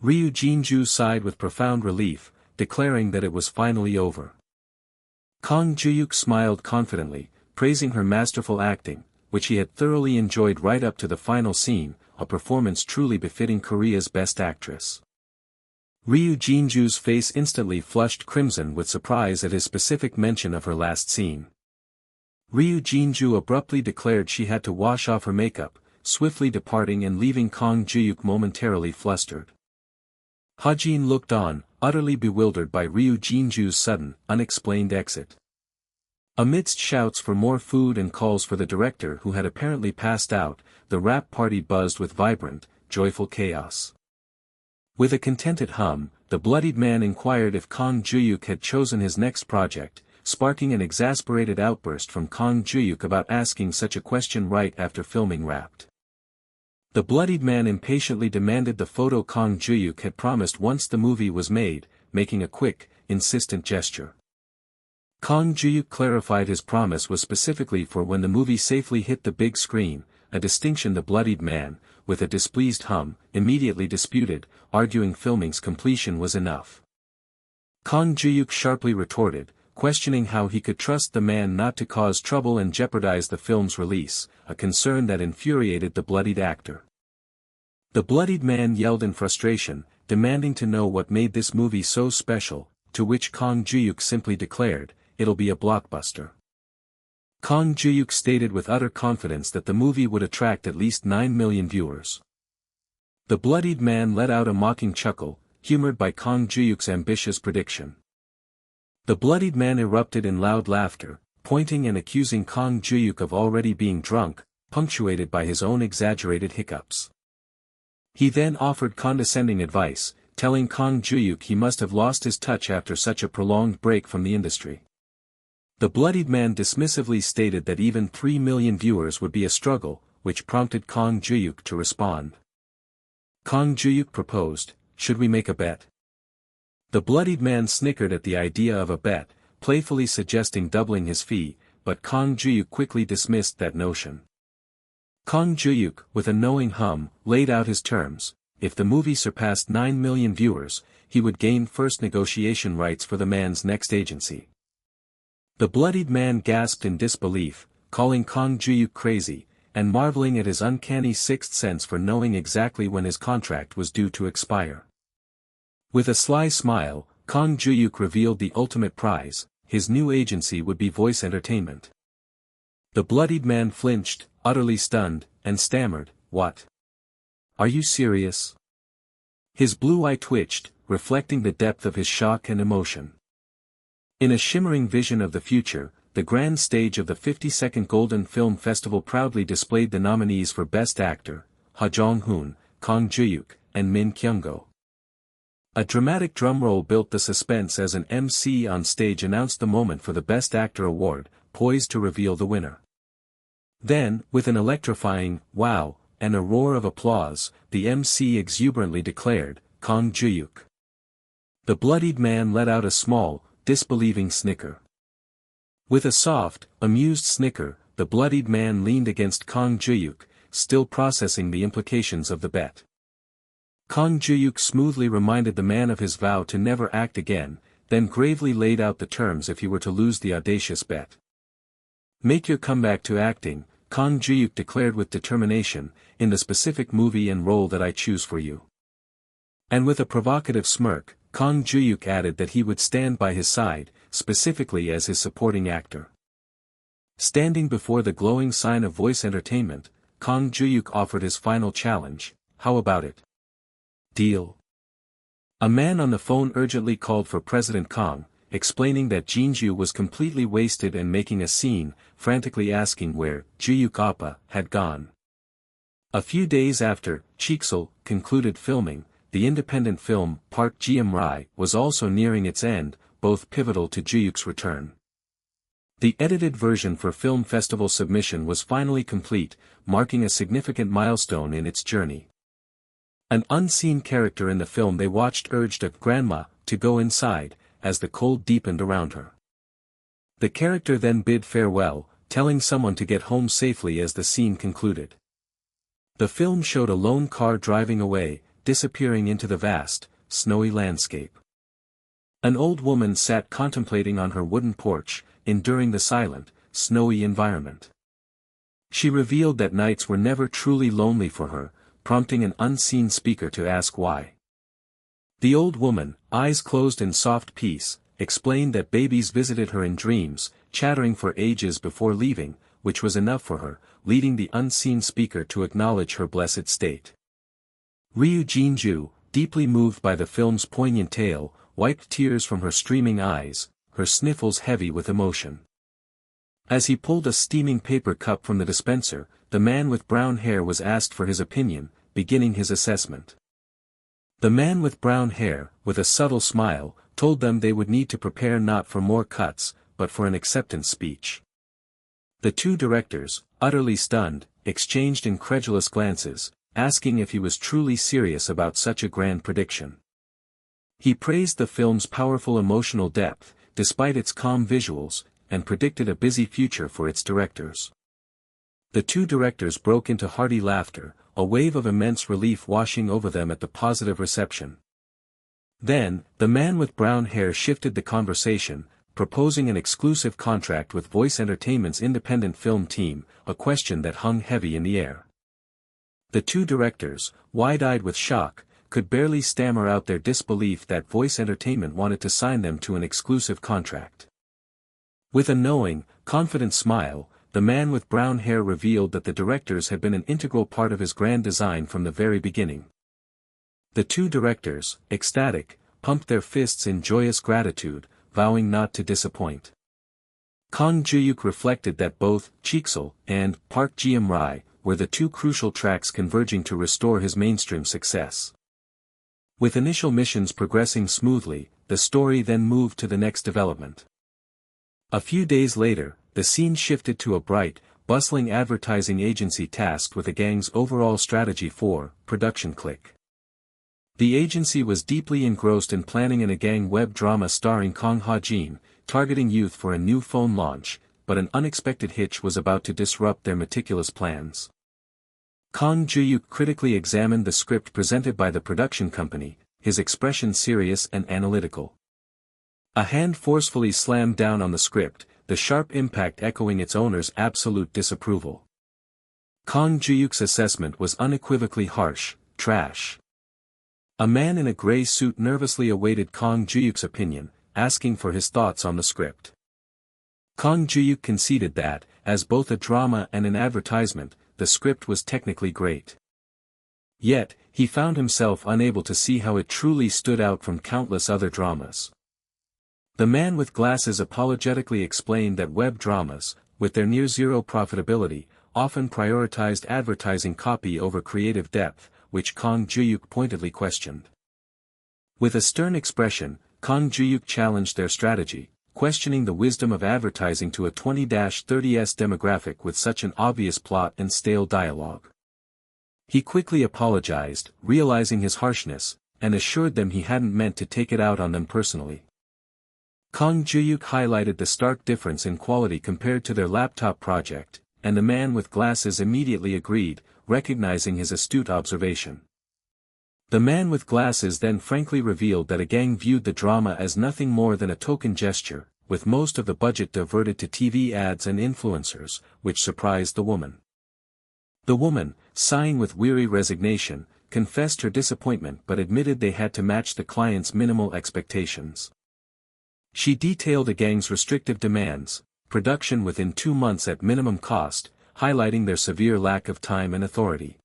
Ryu Jinju sighed with profound relief, declaring that it was finally over. Kang Juhyuk smiled confidently, praising her masterful acting, which he had thoroughly enjoyed right up to the final scene, a performance truly befitting Korea's best actress. Ryu Jinju's face instantly flushed crimson with surprise at his specific mention of her last scene. Ryu Jinju abruptly declared she had to wash off her makeup, swiftly departing and leaving Kang Juhyuk momentarily flustered. Hajin looked on, utterly bewildered by Ryu Jinju's sudden, unexplained exit. Amidst shouts for more food and calls for the director who had apparently passed out, the rap party buzzed with vibrant, joyful chaos. With a contented hum, the bloodied man inquired if Kang Juhyuk had chosen his next project, sparking an exasperated outburst from Kang Juhyuk about asking such a question right after filming Wrapped. The bloodied man impatiently demanded the photo Kang Juhyuk had promised once the movie was made, making a quick, insistent gesture. Kang Juhyuk clarified his promise was specifically for when the movie safely hit the big screen, a distinction the bloodied man, with a displeased hum, immediately disputed, arguing filming's completion was enough. Kang Juhyuk sharply retorted, questioning how he could trust the man not to cause trouble and jeopardize the film's release, a concern that infuriated the bloodied actor. The bloodied man yelled in frustration, demanding to know what made this movie so special, to which Kang Juhyuk simply declared, "It'll be a blockbuster." Kang Juhyuk stated with utter confidence that the movie would attract at least 9 million viewers. The bloodied man let out a mocking chuckle, humored by Kang Juhyuk's ambitious prediction. The bloodied man erupted in loud laughter, pointing and accusing Kang Juhyuk of already being drunk, punctuated by his own exaggerated hiccups. He then offered condescending advice, telling Kang Juhyuk he must have lost his touch after such a prolonged break from the industry. The bloodied man dismissively stated that even 3 million viewers would be a struggle, which prompted Kang Juhyuk to respond. Kang Juhyuk proposed, "Should we make a bet?" The bloodied man snickered at the idea of a bet, playfully suggesting doubling his fee, but Kang Juhyuk quickly dismissed that notion. Kang Juhyuk, with a knowing hum, laid out his terms. If the movie surpassed 9 million viewers, he would gain first negotiation rights for the man's next agency. The bloodied man gasped in disbelief, calling Kang Juhyuk crazy, and marveling at his uncanny sixth sense for knowing exactly when his contract was due to expire. With a sly smile, Kang Juhyuk revealed the ultimate prize: his new agency would be Voice Entertainment. The bloodied man flinched, utterly stunned, and stammered, "What? Are you serious?" His blue eye twitched, reflecting the depth of his shock and emotion. In a shimmering vision of the future, the grand stage of the 52nd Golden Film Festival proudly displayed the nominees for Best Actor, Ha Jong-hoon, Kang Juhyuk, and Min Kyung-go. A dramatic drumroll built the suspense as an MC on stage announced the moment for the Best Actor award, poised to reveal the winner. Then, with an electrifying, "Wow," and a roar of applause, the MC exuberantly declared, "Kang Juhyuk." The bloodied man let out a small, disbelieving snicker. With a soft, amused snicker, the bloodied man leaned against Kang Juhyuk, still processing the implications of the bet. Kang Juhyuk smoothly reminded the man of his vow to never act again, then gravely laid out the terms if he were to lose the audacious bet. "Make your comeback to acting," Kang Juhyuk declared with determination, "in the specific movie and role that I choose for you." And with a provocative smirk, Kang Juhyuk added that he would stand by his side, specifically as his supporting actor. Standing before the glowing sign of voice entertainment, Kang Juhyuk offered his final challenge: "How about it? Deal?" A man on the phone urgently called for President Kang, explaining that Jinju was completely wasted and making a scene, frantically asking where Juhyuk Appa had gone. A few days after Chiksul concluded filming, the independent film Park Ji-Rai was also nearing its end, both pivotal to Juhyuk's return. The edited version for film festival submission was finally complete, marking a significant milestone in its journey. An unseen character in the film they watched urged a grandma to go inside, as the cold deepened around her. The character then bid farewell, telling someone to get home safely as the scene concluded. The film showed a lone car driving away, disappearing into the vast, snowy landscape. An old woman sat contemplating on her wooden porch, enduring the silent, snowy environment. She revealed that nights were never truly lonely for her, prompting an unseen speaker to ask why. The old woman, eyes closed in soft peace, explained that babies visited her in dreams, chattering for ages before leaving, which was enough for her, leading the unseen speaker to acknowledge her blessed state. Ryu Jinju, deeply moved by the film's poignant tale, wiped tears from her streaming eyes, her sniffles heavy with emotion. As he pulled a steaming paper cup from the dispenser, the man with brown hair was asked for his opinion, beginning his assessment. The man with brown hair, with a subtle smile, told them they would need to prepare not for more cuts, but for an acceptance speech. The two directors, utterly stunned, exchanged incredulous glances, asking if he was truly serious about such a grand prediction. He praised the film's powerful emotional depth, despite its calm visuals, and predicted a busy future for its directors. The two directors broke into hearty laughter, a wave of immense relief washing over them at the positive reception. Then, the man with brown hair shifted the conversation, proposing an exclusive contract with Voice Entertainment's independent film team, a question that hung heavy in the air. The two directors, wide-eyed with shock, could barely stammer out their disbelief that Voice Entertainment wanted to sign them to an exclusive contract. With a knowing, confident smile, the man with brown hair revealed that the directors had been an integral part of his grand design from the very beginning. The two directors, ecstatic, pumped their fists in joyous gratitude, vowing not to disappoint. Kang Juhyuk reflected that both Chiksul and Park Ji-Rai were the two crucial tracks converging to restore his mainstream success. With initial missions progressing smoothly, the story then moved to the next development. A few days later, the scene shifted to a bright, bustling advertising agency tasked with the gang's overall strategy for production click. The agency was deeply engrossed in planning a gang web drama starring Kang Ha-jin, targeting youth for a new phone launch, but an unexpected hitch was about to disrupt their meticulous plans. Kang Juhyuk critically examined the script presented by the production company, his expression serious and analytical. A hand forcefully slammed down on the script, the sharp impact echoing its owner's absolute disapproval. Kang Juhyuk's assessment was unequivocally harsh: trash. A man in a gray suit nervously awaited Kang Juhyuk's opinion, asking for his thoughts on the script. Kang Juhyuk conceded that, as both a drama and an advertisement, the script was technically great. Yet, he found himself unable to see how it truly stood out from countless other dramas. The man with glasses apologetically explained that web dramas, with their near-zero profitability, often prioritized advertising copy over creative depth, which Kang Juhyuk pointedly questioned. With a stern expression, Kang Juhyuk challenged their strategy, questioning the wisdom of advertising to a 20-30s demographic with such an obvious plot and stale dialogue. He quickly apologized, realizing his harshness, and assured them he hadn't meant to take it out on them personally. Kang Juhyuk highlighted the stark difference in quality compared to their laptop project, and the man with glasses immediately agreed, recognizing his astute observation. The man with glasses then frankly revealed that a gang viewed the drama as nothing more than a token gesture, with most of the budget diverted to TV ads and influencers, which surprised the woman. The woman, sighing with weary resignation, confessed her disappointment but admitted they had to match the client's minimal expectations. She detailed the gang's restrictive demands, production within 2 months at minimum cost, highlighting their severe lack of time and authority.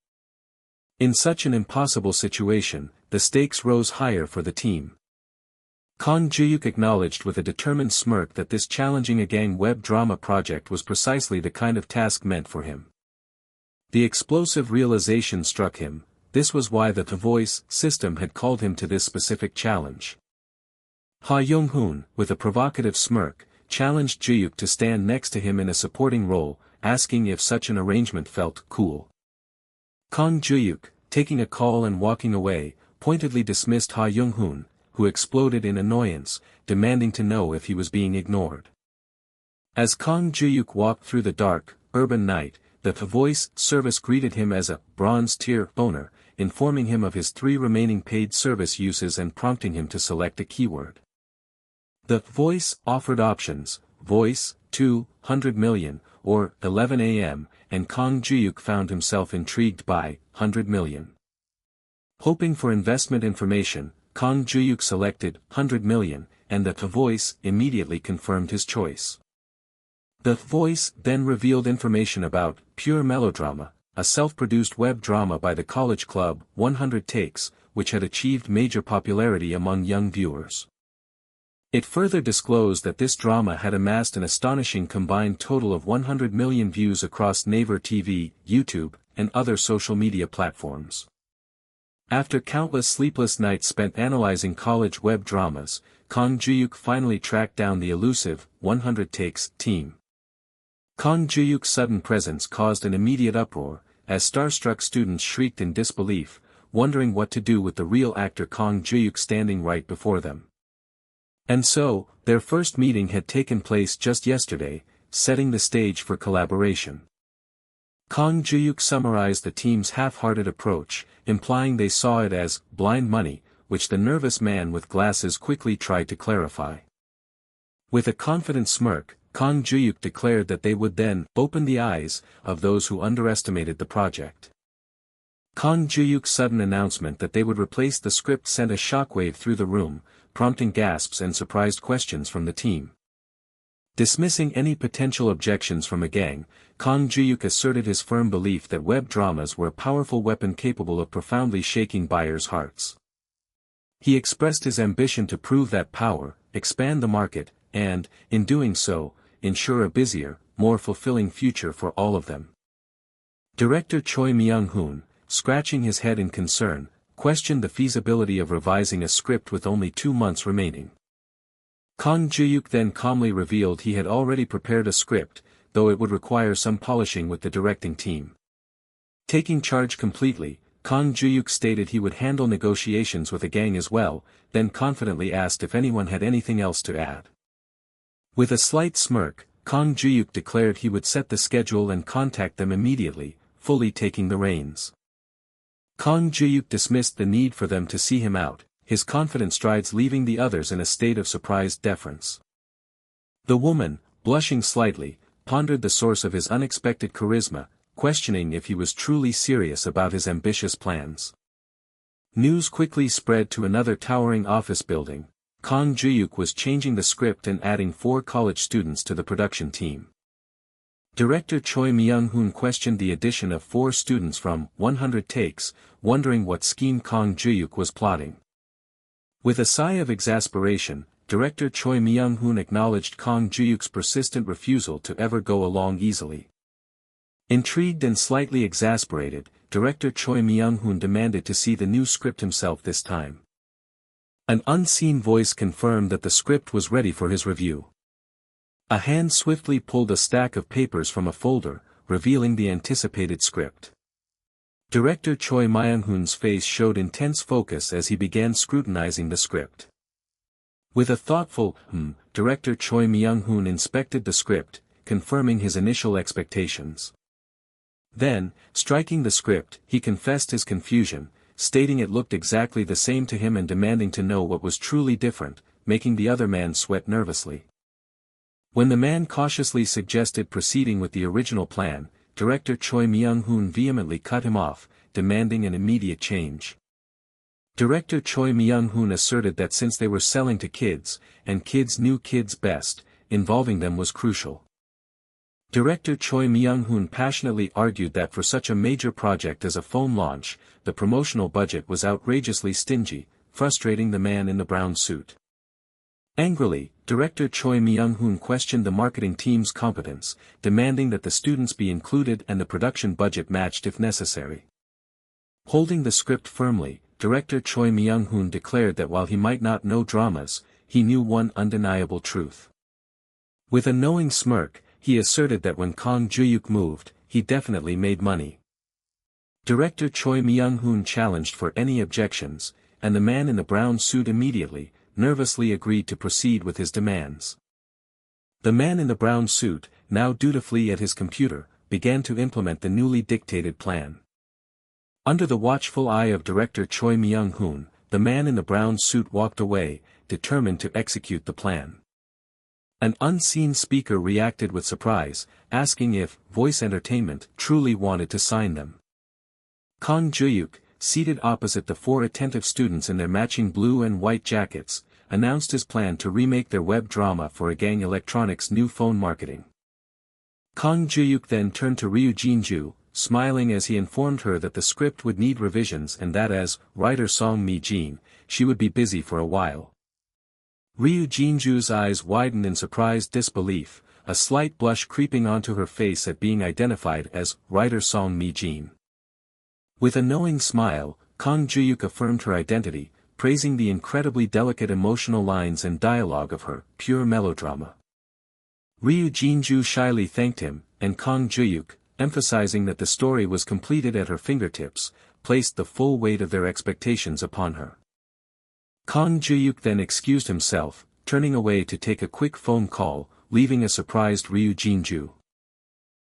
In such an impossible situation, the stakes rose higher for the team. Kang Juhyuk acknowledged with a determined smirk that this challenging a gang web drama project was precisely the kind of task meant for him. The explosive realization struck him. This was why the voice system had called him to this specific challenge. Ha Young-hoon, with a provocative smirk, challenged Juhyuk to stand next to him in a supporting role, asking if such an arrangement felt cool. Kang Juhyuk, taking a call and walking away, pointedly dismissed Ha Young-hoon, who exploded in annoyance, demanding to know if he was being ignored. As Kang Juhyuk walked through the dark, urban night, the voice service greeted him as a bronze-tier owner, informing him of his 3 remaining paid service uses and prompting him to select a keyword. The voice offered options, voice, 200 million, or 11 a.m., and Kang Juhyuk found himself intrigued by 100 million. Hoping for investment information, Kang Juhyuk selected 100 million, and the voice immediately confirmed his choice. The voice then revealed information about Pure Melodrama, a self-produced web drama by the college club 100 Takes, which had achieved major popularity among young viewers. It further disclosed that this drama had amassed an astonishing combined total of 100 million views across Naver TV, YouTube, and other social media platforms. After countless sleepless nights spent analyzing college web dramas, Kang Juhyuk finally tracked down the elusive 100 Takes team. Kang Juhyuk's sudden presence caused an immediate uproar, as starstruck students shrieked in disbelief, wondering what to do with the real actor Kang Juhyuk standing right before them. And so, their first meeting had taken place just yesterday, setting the stage for collaboration. Kang Juhyuk summarized the team's half-hearted approach, implying they saw it as blind money, which the nervous man with glasses quickly tried to clarify. With a confident smirk, Kang Juhyuk declared that they would then open the eyes of those who underestimated the project. Kang Juhyuk's sudden announcement that they would replace the script sent a shockwave through the room, prompting gasps and surprised questions from the team. Dismissing any potential objections from a gang, Kang Juhyuk asserted his firm belief that web dramas were a powerful weapon capable of profoundly shaking buyers' hearts. He expressed his ambition to prove that power, expand the market, and, in doing so, ensure a busier, more fulfilling future for all of them. Director Choi Myung-hoon, scratching his head in concern, questioned the feasibility of revising a script with only 2 months remaining. Kang Juhyuk then calmly revealed he had already prepared a script, though it would require some polishing with the directing team. Taking charge completely, Kang Juhyuk stated he would handle negotiations with the gang as well, then confidently asked if anyone had anything else to add. With a slight smirk, Kang Juhyuk declared he would set the schedule and contact them immediately, fully taking the reins. Kang Juhyuk dismissed the need for them to see him out, his confident strides leaving the others in a state of surprised deference. The woman, blushing slightly, pondered the source of his unexpected charisma, questioning if he was truly serious about his ambitious plans. News quickly spread to another towering office building. Kang Juhyuk was changing the script and adding 4 college students to the production team. Director Choi Myung-hoon questioned the addition of 4 students from 100 Takes, wondering what scheme Kang Juhyuk was plotting. With a sigh of exasperation, Director Choi Myung-hoon acknowledged Kang Juhyuk's persistent refusal to ever go along easily. Intrigued and slightly exasperated, Director Choi Myung-hoon demanded to see the new script himself this time. An unseen voice confirmed that the script was ready for his review. A hand swiftly pulled a stack of papers from a folder, revealing the anticipated script. Director Choi Myung-hoon's face showed intense focus as he began scrutinizing the script. With a thoughtful, Director Choi Myung-hoon inspected the script, confirming his initial expectations. Then, striking the script, he confessed his confusion, stating it looked exactly the same to him and demanding to know what was truly different, making the other man sweat nervously. When the man cautiously suggested proceeding with the original plan, director Choi Myung-hoon vehemently cut him off, demanding an immediate change. Director Choi Myung-hoon asserted that since they were selling to kids, and kids knew kids best, involving them was crucial. Director Choi Myung-hoon passionately argued that for such a major project as a phone launch, the promotional budget was outrageously stingy, frustrating the man in the brown suit. Angrily, Director Choi Myung-hoon questioned the marketing team's competence, demanding that the students be included and the production budget matched if necessary. Holding the script firmly, Director Choi Myung-hoon declared that while he might not know dramas, he knew one undeniable truth. With a knowing smirk, he asserted that when Kang Juhyuk moved, he definitely made money. Director Choi Myung-hoon challenged for any objections, and the man in the brown suit immediately, nervously agreed to proceed with his demands. The man in the brown suit, now dutifully at his computer, began to implement the newly dictated plan. Under the watchful eye of Director Choi Myung-hoon, the man in the brown suit walked away, determined to execute the plan. An unseen speaker reacted with surprise, asking if Voice Entertainment truly wanted to sign them. Kang Juhyuk, seated opposite the four attentive students in their matching blue and white jackets, announced his plan to remake their web drama for Agang Electronics' new phone marketing. Kang Juhyuk then turned to Ryu Jinju, smiling as he informed her that the script would need revisions and that as writer Song Mi-jin, she would be busy for a while. Ryu Jinju's eyes widened in surprised disbelief, a slight blush creeping onto her face at being identified as writer Song Mi-jin. With a knowing smile, Kang Juhyuk affirmed her identity, praising the incredibly delicate emotional lines and dialogue of her pure melodrama. Ryu Jinju shyly thanked him, and Kang Juhyuk, emphasizing that the story was completed at her fingertips, placed the full weight of their expectations upon her. Kang Juhyuk then excused himself, turning away to take a quick phone call, leaving a surprised Ryu Jinju.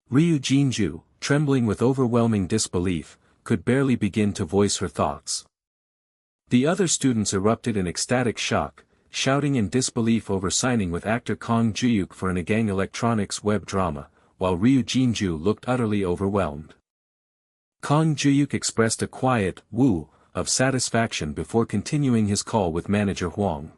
Ryu Jinju, trembling with overwhelming disbelief, could barely begin to voice her thoughts. The other students erupted in ecstatic shock, shouting in disbelief over signing with actor Kang Juhyuk for an Agang Electronics web drama, while Ryu Jinju looked utterly overwhelmed. Kang Juhyuk expressed a quiet woo of satisfaction before continuing his call with manager Hwang.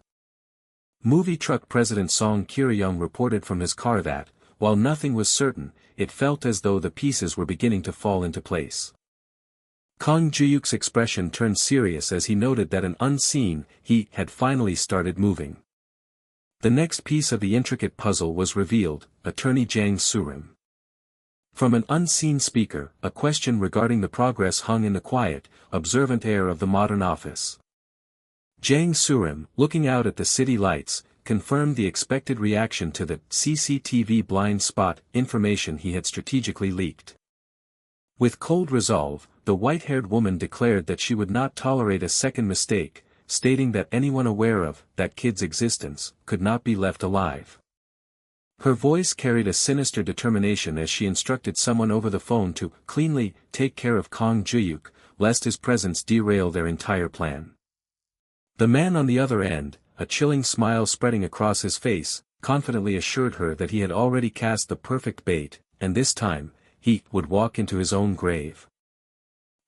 Movie truck president Song Kiri-young reported from his car that, while nothing was certain, it felt as though the pieces were beginning to fall into place. Kang Juhyuk's expression turned serious as he noted that an unseen he had finally started moving. The next piece of the intricate puzzle was revealed, attorney Jang Surim. From an unseen speaker, a question regarding the progress hung in the quiet, observant air of the modern office. Jang Surim, looking out at the city lights, confirmed the expected reaction to the CCTV blind spot information he had strategically leaked. With cold resolve, the white-haired woman declared that she would not tolerate a second mistake, stating that anyone aware of that kid's existence could not be left alive. Her voice carried a sinister determination as she instructed someone over the phone to cleanly take care of Kang Juhyuk, lest his presence derail their entire plan. The man on the other end, a chilling smile spreading across his face, confidently assured her that he had already cast the perfect bait, and this time, he would walk into his own grave.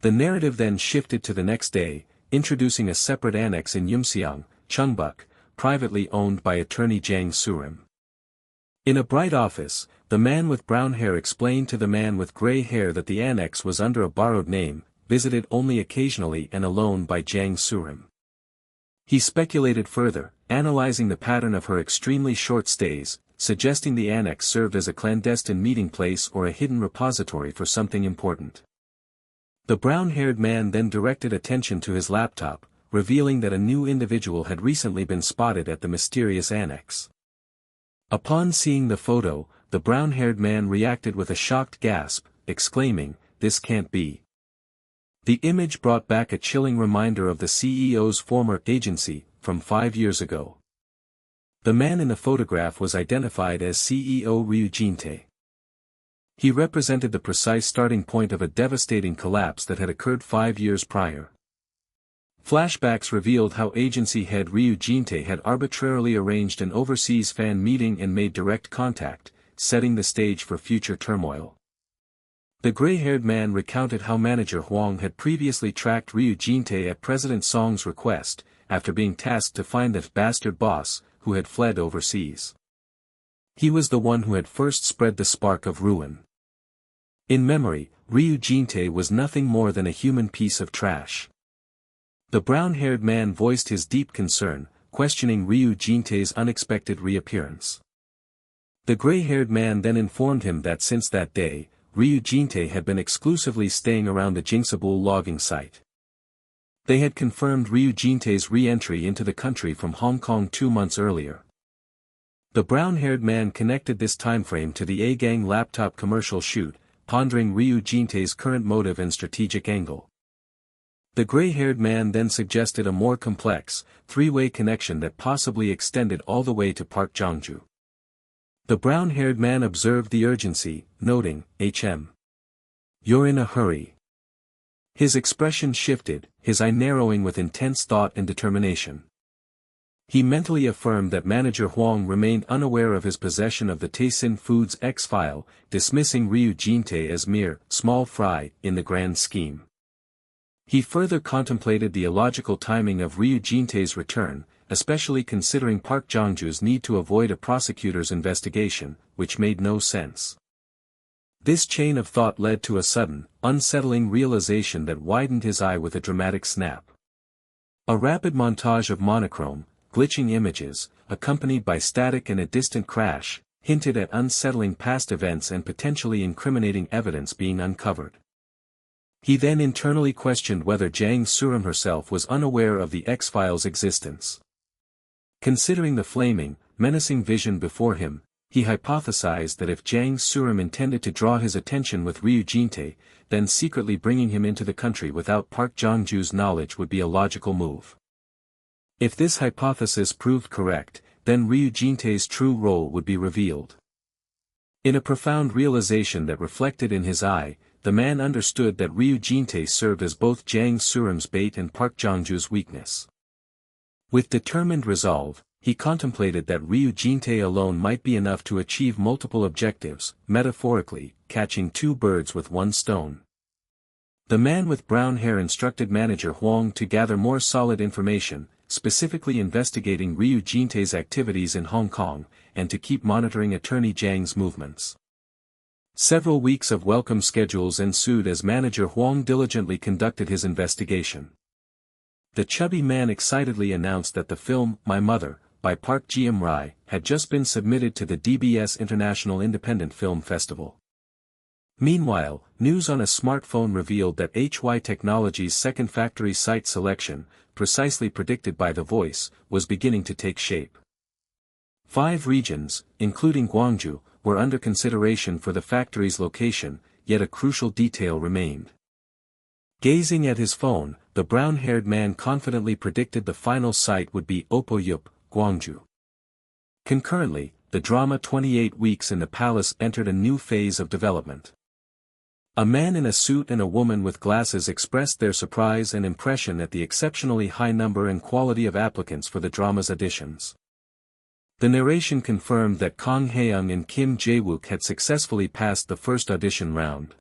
The narrative then shifted to the next day, introducing a separate annex in Yeomseong, Chungbuk, privately owned by attorney Jang Surim. In a bright office, the man with brown hair explained to the man with gray hair that the annex was under a borrowed name, visited only occasionally and alone by Jang Surim. He speculated further, analyzing the pattern of her extremely short stays, suggesting the annex served as a clandestine meeting place or a hidden repository for something important. The brown-haired man then directed attention to his laptop, revealing that a new individual had recently been spotted at the mysterious annex. Upon seeing the photo, the brown-haired man reacted with a shocked gasp, exclaiming, "This can't be." The image brought back a chilling reminder of the CEO's former agency, from 5 years ago. The man in the photograph was identified as CEO Ryu Jin-tae. He represented the precise starting point of a devastating collapse that had occurred 5 years prior. Flashbacks revealed how agency head Ryu Jin-tae had arbitrarily arranged an overseas fan meeting and made direct contact, setting the stage for future turmoil. The gray-haired man recounted how manager Hwang had previously tracked Ryu Jin-tae at President Song's request, after being tasked to find the bastard boss, who had fled overseas. He was the one who had first spread the spark of ruin. In memory, Ryu Jin-tae was nothing more than a human piece of trash. The brown-haired man voiced his deep concern, questioning Ryu Jin-tae's unexpected reappearance. The gray-haired man then informed him that since that day, Ryu Jin-tae had been exclusively staying around the Jingsabul logging site. They had confirmed Ryu Jin-tae's re-entry into the country from Hong Kong 2 months earlier. The brown-haired man connected this timeframe to the A-Gang laptop commercial shoot, pondering Ryu Jin-tae's current motive and strategic angle. The gray-haired man then suggested a more complex, three-way connection that possibly extended all the way to Park Jong-ju. The brown-haired man observed the urgency, noting, "You're in a hurry." His expression shifted, his eye narrowing with intense thought and determination. He mentally affirmed that manager Hwang remained unaware of his possession of the Taesin Foods X-file, dismissing Ryu Jin-tae as mere, small fry, in the grand scheme. He further contemplated the illogical timing of Ryu Jin-tae's return, especially considering Park Jong-ju's need to avoid a prosecutor's investigation, which made no sense. This chain of thought led to a sudden, unsettling realization that widened his eye with a dramatic snap. A rapid montage of monochrome, glitching images, accompanied by static and a distant crash, hinted at unsettling past events and potentially incriminating evidence being uncovered. He then internally questioned whether Jang Surim herself was unaware of the X-Files' existence. Considering the flaming, menacing vision before him, he hypothesized that if Jang Surim intended to draw his attention with Ryu Jin-tae, then secretly bringing him into the country without Park Jong-ju's knowledge would be a logical move. If this hypothesis proved correct, then Ryu Jin-tae's true role would be revealed. In a profound realization that reflected in his eye, the man understood that Ryu Jin-tae served as both Jang Surim's bait and Park Jong-ju's weakness. With determined resolve, he contemplated that Ryu Jin-tae alone might be enough to achieve multiple objectives, metaphorically, catching 2 birds with 1 stone. The man with brown hair instructed manager Hwang to gather more solid information, specifically investigating Ryu Jin-tae's activities in Hong Kong, and to keep monitoring attorney Jang's movements. Several weeks of welcome schedules ensued as manager Hwang diligently conducted his investigation. The chubby man excitedly announced that the film, My Mother, by Park Ji-rai, had just been submitted to the DBS International Independent Film Festival. Meanwhile, news on a smartphone revealed that HY Technology's second factory site selection, precisely predicted by The Voice, was beginning to take shape. 5 regions, including Gwangju, were under consideration for the factory's location, yet a crucial detail remained. Gazing at his phone, the brown-haired man confidently predicted the final site would be Opoyup, Gwangju. Concurrently, the drama 28 Weeks in the Palace entered a new phase of development. A man in a suit and a woman with glasses expressed their surprise and impression at the exceptionally high number and quality of applicants for the drama's auditions. The narration confirmed that Kang Haeyoung and Kim Jae-wook had successfully passed the first audition round.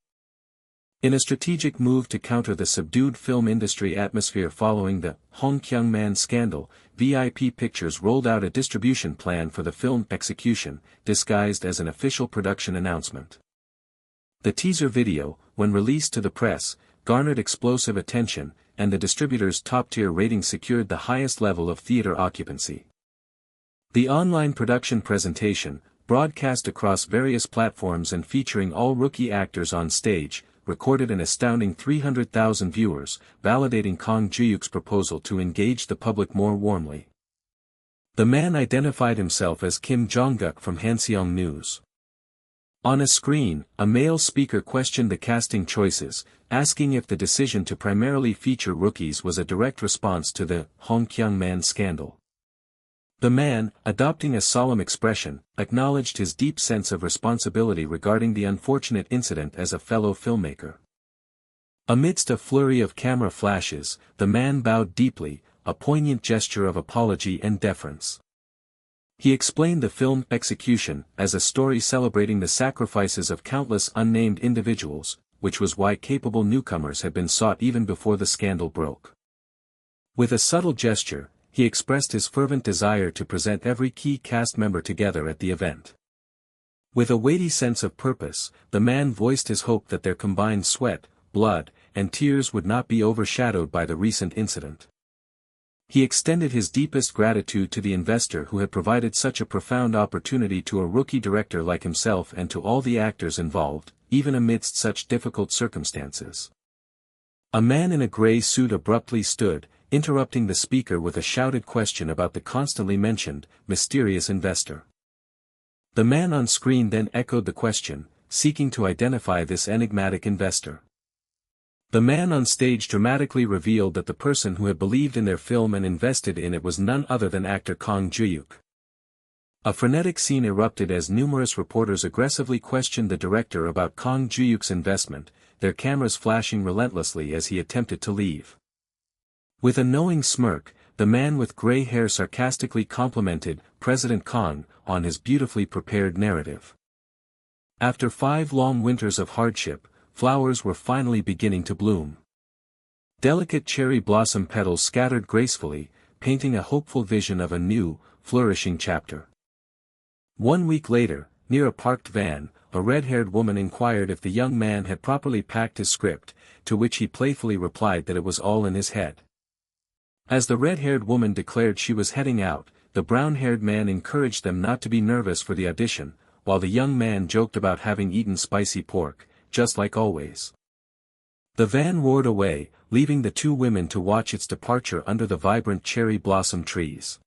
In a strategic move to counter the subdued film industry atmosphere following the Hong Kyung-man scandal, VIP Pictures rolled out a distribution plan for the film execution, disguised as an official production announcement. The teaser video, when released to the press, garnered explosive attention, and the distributor's top-tier rating secured the highest level of theater occupancy. The online production presentation, broadcast across various platforms and featuring all rookie actors on stage, recorded an astounding 300,000 viewers, validating Kang Juhyuk's proposal to engage the public more warmly. The man identified himself as Kim Jong-guk from Hanseong News. On a screen, a male speaker questioned the casting choices, asking if the decision to primarily feature rookies was a direct response to the Hong Kyung-man scandal. The man, adopting a solemn expression, acknowledged his deep sense of responsibility regarding the unfortunate incident as a fellow filmmaker. Amidst a flurry of camera flashes, the man bowed deeply, a poignant gesture of apology and deference. He explained the film execution as a story celebrating the sacrifices of countless unnamed individuals, which was why capable newcomers had been sought even before the scandal broke. With a subtle gesture, he expressed his fervent desire to present every key cast member together at the event. With a weighty sense of purpose, the man voiced his hope that their combined sweat, blood, and tears would not be overshadowed by the recent incident. He extended his deepest gratitude to the investor who had provided such a profound opportunity to a rookie director like himself and to all the actors involved, even amidst such difficult circumstances. A man in a gray suit abruptly stood, interrupting the speaker with a shouted question about the constantly mentioned, mysterious investor. The man on screen then echoed the question, seeking to identify this enigmatic investor. The man on stage dramatically revealed that the person who had believed in their film and invested in it was none other than actor Kang Juhyuk. A frenetic scene erupted as numerous reporters aggressively questioned the director about Kang Juhyuk's investment, their cameras flashing relentlessly as he attempted to leave. With a knowing smirk, the man with gray hair sarcastically complimented President Kang on his beautifully prepared narrative. After 5 long winters of hardship, flowers were finally beginning to bloom. Delicate cherry blossom petals scattered gracefully, painting a hopeful vision of a new, flourishing chapter. 1 week later, near a parked van, a red-haired woman inquired if the young man had properly packed his script, to which he playfully replied that it was all in his head. As the red-haired woman declared she was heading out, the brown-haired man encouraged them not to be nervous for the audition, while the young man joked about having eaten spicy pork, just like always. The van roared away, leaving the 2 women to watch its departure under the vibrant cherry blossom trees.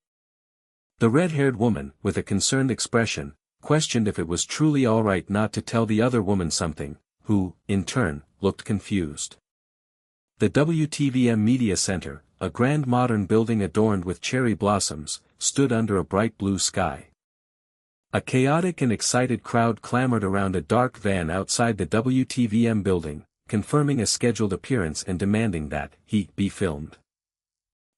The red-haired woman, with a concerned expression, questioned if it was truly all right not to tell the other woman something, who, in turn, looked confused. The WTVM Media Center, a grand modern building adorned with cherry blossoms, stood under a bright blue sky. A chaotic and excited crowd clamored around a dark van outside the WTVM building, confirming a scheduled appearance and demanding that he be filmed.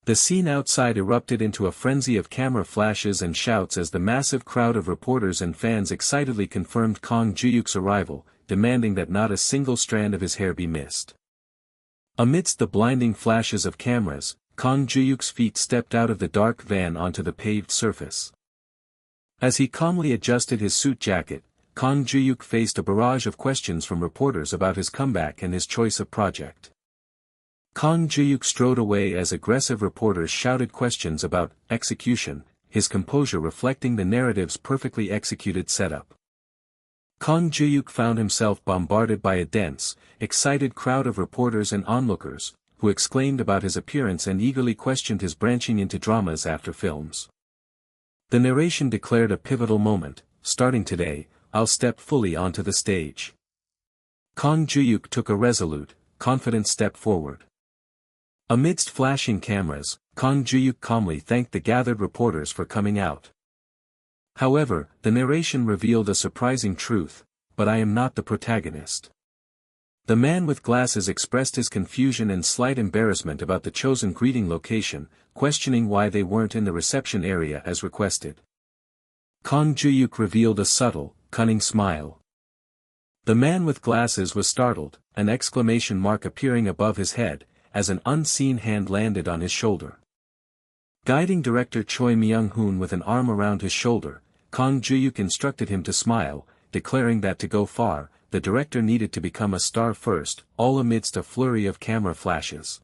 The scene outside erupted into a frenzy of camera flashes and shouts as the massive crowd of reporters and fans excitedly confirmed Kang Juhyuk's arrival, demanding that not a single strand of his hair be missed. Amidst the blinding flashes of cameras, Kang Juhyuk's feet stepped out of the dark van onto the paved surface. As he calmly adjusted his suit jacket, Kang Juhyuk faced a barrage of questions from reporters about his comeback and his choice of project. Kang Juhyuk strode away as aggressive reporters shouted questions about execution, his composure reflecting the narrative's perfectly executed setup. Kang Juhyuk found himself bombarded by a dense, excited crowd of reporters and onlookers, who exclaimed about his appearance and eagerly questioned his branching into dramas after films. The narration declared a pivotal moment: starting today, I'll step fully onto the stage. Kang Juhyuk took a resolute, confident step forward. Amidst flashing cameras, Kang Juhyuk calmly thanked the gathered reporters for coming out. However, the narration revealed a surprising truth: but I am not the protagonist. The man with glasses expressed his confusion and slight embarrassment about the chosen greeting location, questioning why they weren't in the reception area as requested. Kang Juhyuk revealed a subtle, cunning smile. The man with glasses was startled, an exclamation mark appearing above his head, as an unseen hand landed on his shoulder. Guiding director Choi Myung-hoon with an arm around his shoulder, Kang Juhyuk instructed him to smile, declaring that to go far, the director needed to become a star first, all amidst a flurry of camera flashes.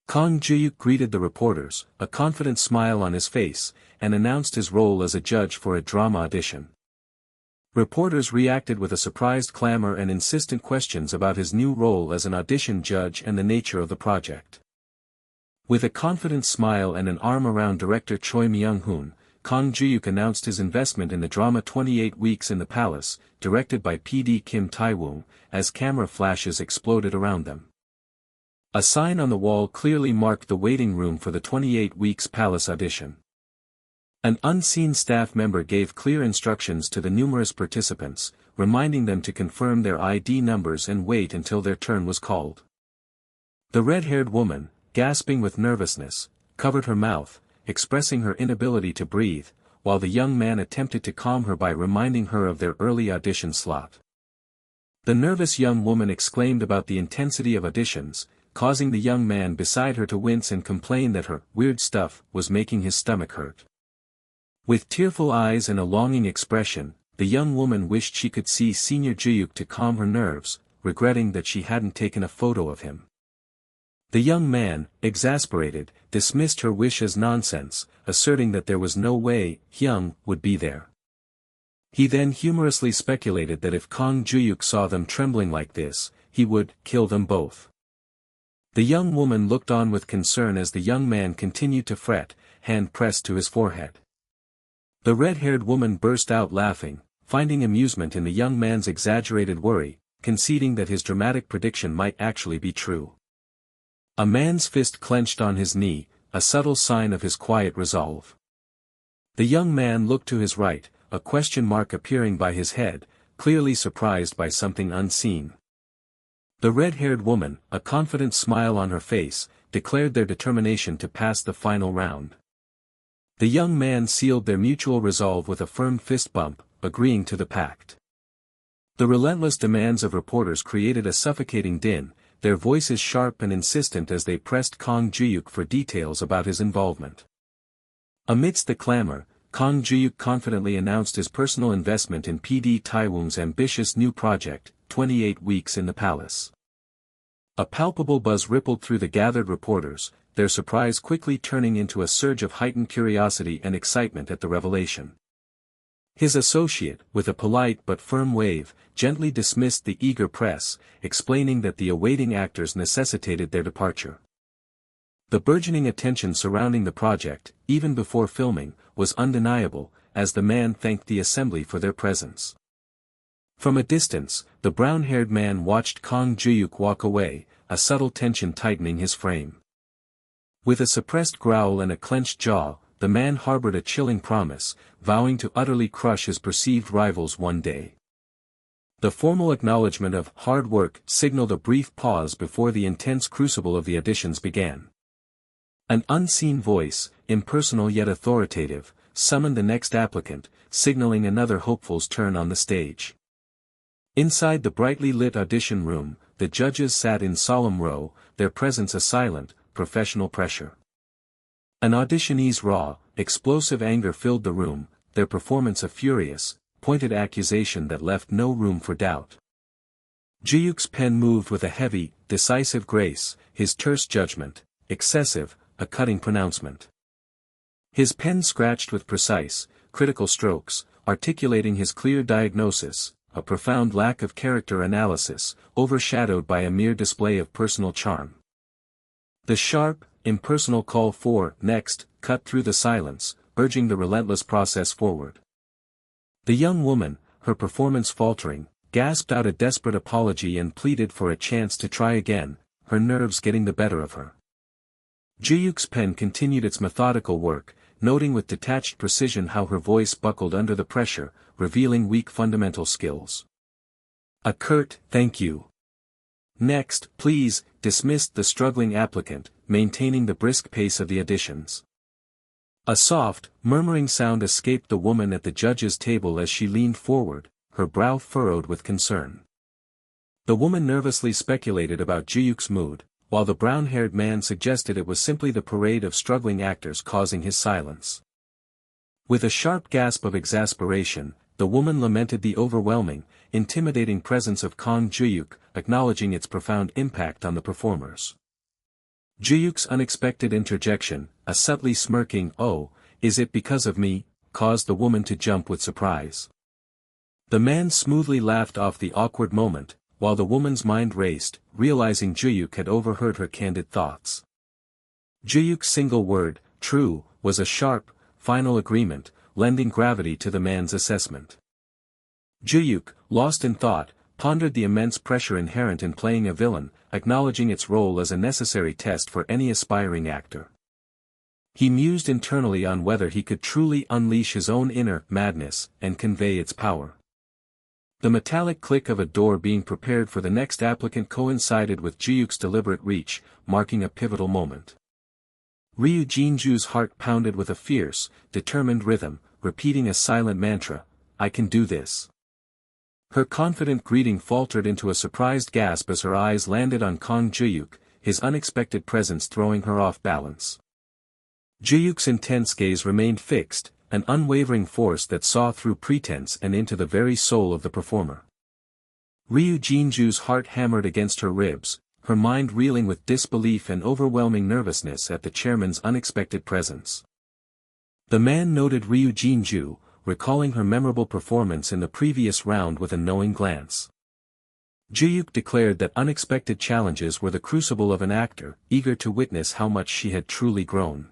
Kang Juhyuk greeted the reporters, a confident smile on his face, and announced his role as a judge for a drama audition. Reporters reacted with a surprised clamor and insistent questions about his new role as an audition judge and the nature of the project. With a confident smile and an arm around director Choi Myung-hoon, Kang Juhyuk announced his investment in the drama 28 Weeks in the Palace, directed by PD Kim Tae-woong, as camera flashes exploded around them. A sign on the wall clearly marked the waiting room for the 28 Weeks Palace audition. An unseen staff member gave clear instructions to the numerous participants, reminding them to confirm their ID numbers and wait until their turn was called. The red-haired woman, gasping with nervousness, covered her mouth, expressing her inability to breathe, while the young man attempted to calm her by reminding her of their early audition slot. The nervous young woman exclaimed about the intensity of auditions, causing the young man beside her to wince and complain that her weird stuff was making his stomach hurt. With tearful eyes and a longing expression, the young woman wished she could see Senior Juhyuk to calm her nerves, regretting that she hadn't taken a photo of him. The young man, exasperated, dismissed her wish as nonsense, asserting that there was no way Hyung would be there. He then humorously speculated that if Kang Juhyuk saw them trembling like this, he would kill them both. The young woman looked on with concern as the young man continued to fret, hand pressed to his forehead. The red-haired woman burst out laughing, finding amusement in the young man's exaggerated worry, conceding that his dramatic prediction might actually be true. A man's fist clenched on his knee, a subtle sign of his quiet resolve. The young man looked to his right, a question mark appearing by his head, clearly surprised by something unseen. The red-haired woman, a confident smile on her face, declared their determination to pass the final round. The young man sealed their mutual resolve with a firm fist bump, agreeing to the pact. The relentless demands of reporters created a suffocating din, their voices sharp and insistent as they pressed Kang Juhyuk for details about his involvement. Amidst the clamor, Kang Juhyuk confidently announced his personal investment in PD Taewon's ambitious new project, 28 Weeks in the Palace. A palpable buzz rippled through the gathered reporters, their surprise quickly turning into a surge of heightened curiosity and excitement at the revelation. His associate, with a polite but firm wave, gently dismissed the eager press, explaining that the awaiting actors necessitated their departure. The burgeoning attention surrounding the project, even before filming, was undeniable, as the man thanked the assembly for their presence. From a distance, the brown-haired man watched Kang Juhyuk walk away, a subtle tension tightening his frame. With a suppressed growl and a clenched jaw, the man harbored a chilling promise, vowing to utterly crush his perceived rivals one day. The formal acknowledgement of hard work signaled a brief pause before the intense crucible of the auditions began. An unseen voice, impersonal yet authoritative, summoned the next applicant, signaling another hopeful's turn on the stage. Inside the brightly lit audition room, the judges sat in solemn row, their presence a silent, professional pressure. An auditionee's raw, explosive anger filled the room, their performance a furious, pointed accusation that left no room for doubt. Juhyuk's pen moved with a heavy, decisive grace, his terse judgment, excessive, a cutting pronouncement. His pen scratched with precise, critical strokes, articulating his clear diagnosis, a profound lack of character analysis, overshadowed by a mere display of personal charm. The sharp, impersonal call for next cut through the silence, urging the relentless process forward. The young woman, her performance faltering, gasped out a desperate apology and pleaded for a chance to try again, her nerves getting the better of her. Juhyuk's pen continued its methodical work, noting with detached precision how her voice buckled under the pressure, revealing weak fundamental skills. A curt, "Thank you. Next, please," dismissed the struggling applicant, maintaining the brisk pace of the auditions. A soft, murmuring sound escaped the woman at the judge's table as she leaned forward, her brow furrowed with concern. The woman nervously speculated about Juhyuk's mood, while the brown-haired man suggested it was simply the parade of struggling actors causing his silence. With a sharp gasp of exasperation, the woman lamented the overwhelming, intimidating presence of Kang Juhyuk, acknowledging its profound impact on the performers. Juhyuk's unexpected interjection, a subtly smirking "Oh, is it because of me?" caused the woman to jump with surprise. The man smoothly laughed off the awkward moment, while the woman's mind raced, realizing Juhyuk had overheard her candid thoughts. Juhyuk's single word, "true," was a sharp, final agreement, lending gravity to the man's assessment. Juhyuk, lost in thought, pondered the immense pressure inherent in playing a villain, acknowledging its role as a necessary test for any aspiring actor. He mused internally on whether he could truly unleash his own inner madness and convey its power. The metallic click of a door being prepared for the next applicant coincided with Juhyuk's deliberate reach, marking a pivotal moment. Ryu Jinju's heart pounded with a fierce, determined rhythm, repeating a silent mantra, "I can do this." Her confident greeting faltered into a surprised gasp as her eyes landed on Kang Juhyuk, his unexpected presence throwing her off balance. Juhyuk's intense gaze remained fixed, an unwavering force that saw through pretense and into the very soul of the performer. Ryu Jinju's heart hammered against her ribs, her mind reeling with disbelief and overwhelming nervousness at the chairman's unexpected presence. The man noted Ryu Jinju, recalling her memorable performance in the previous round with a knowing glance. Juhyuk declared that unexpected challenges were the crucible of an actor, eager to witness how much she had truly grown.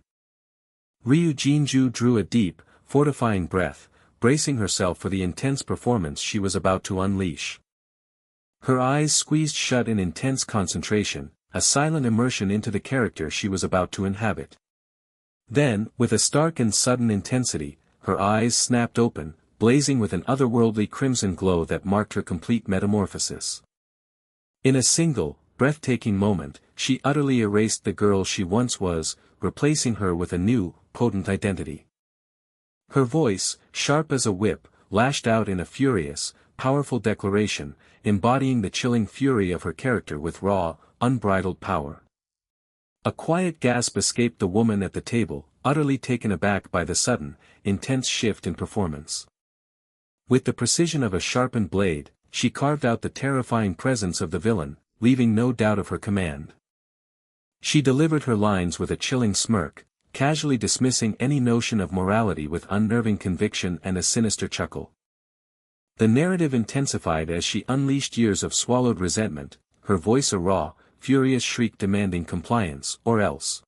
Ryu Jinju drew a deep, fortifying breath, bracing herself for the intense performance she was about to unleash. Her eyes squeezed shut in intense concentration, a silent immersion into the character she was about to inhabit. Then, with a stark and sudden intensity, her eyes snapped open, blazing with an otherworldly crimson glow that marked her complete metamorphosis. In a single, breathtaking moment, she utterly erased the girl she once was, replacing her with a new, potent identity. Her voice, sharp as a whip, lashed out in a furious, powerful declaration, embodying the chilling fury of her character with raw, unbridled power. A quiet gasp escaped the woman at the table, utterly taken aback by the sudden, intense shift in performance. With the precision of a sharpened blade, she carved out the terrifying presence of the villain, leaving no doubt of her command. She delivered her lines with a chilling smirk, casually dismissing any notion of morality with unnerving conviction and a sinister chuckle. The narrative intensified as she unleashed years of swallowed resentment, her voice a raw, furious shriek demanding compliance or else.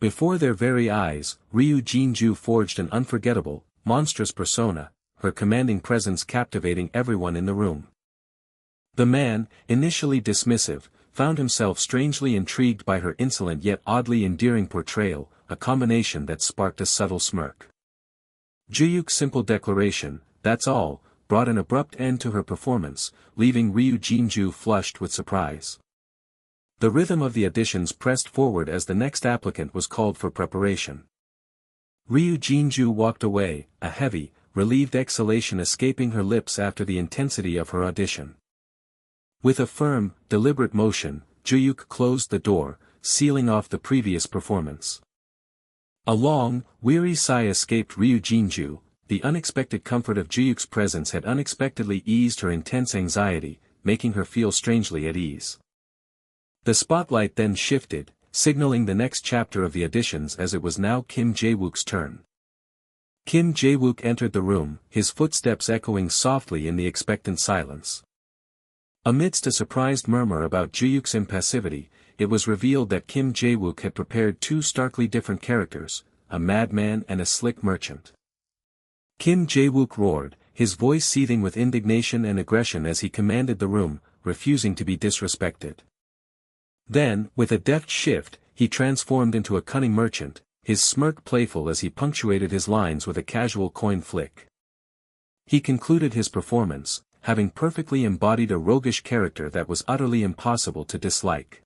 Before their very eyes, Ryu Jinju forged an unforgettable, monstrous persona, her commanding presence captivating everyone in the room. The man, initially dismissive, found himself strangely intrigued by her insolent yet oddly endearing portrayal, a combination that sparked a subtle smirk. Juhyuk's simple declaration, "That's all," brought an abrupt end to her performance, leaving Ryu Jinju flushed with surprise. The rhythm of the auditions pressed forward as the next applicant was called for preparation. Ryu Jinju walked away, a heavy, relieved exhalation escaping her lips after the intensity of her audition. With a firm, deliberate motion, Juhyuk closed the door, sealing off the previous performance. A long, weary sigh escaped Ryu Jinju. The unexpected comfort of Juhyuk's presence had unexpectedly eased her intense anxiety, making her feel strangely at ease. The spotlight then shifted, signaling the next chapter of the auditions as it was now Kim Jae-wook's turn. Kim Jae-wook entered the room, his footsteps echoing softly in the expectant silence. Amidst a surprised murmur about Juhyuk's impassivity, it was revealed that Kim Jae-wook had prepared two starkly different characters, a madman and a slick merchant. Kim Jae-wook roared, his voice seething with indignation and aggression as he commanded the room, refusing to be disrespected. Then, with a deft shift, he transformed into a cunning merchant, his smirk playful as he punctuated his lines with a casual coin flick. He concluded his performance, having perfectly embodied a roguish character that was utterly impossible to dislike.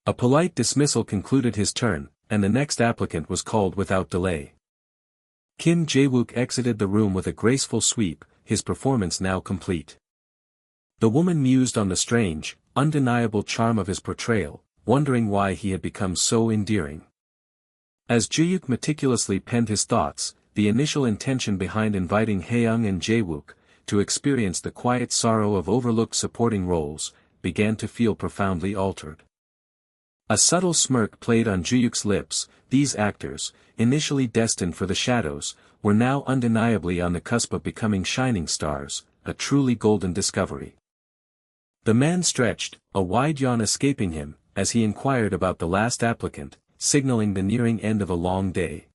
A polite dismissal concluded his turn, and the next applicant was called without delay. Kim Jae-wook exited the room with a graceful sweep, his performance now complete. The woman mused on the strange, undeniable charm of his portrayal, wondering why he had become so endearing. As Juhyuk meticulously penned his thoughts, the initial intention behind inviting Haeyoung and Jae-wook to experience the quiet sorrow of overlooked supporting roles, began to feel profoundly altered. A subtle smirk played on Juhyuk's lips. These actors, initially destined for the shadows, were now undeniably on the cusp of becoming shining stars, a truly golden discovery. The man stretched, a wide yawn escaping him, as he inquired about the last applicant, signaling the nearing end of a long day.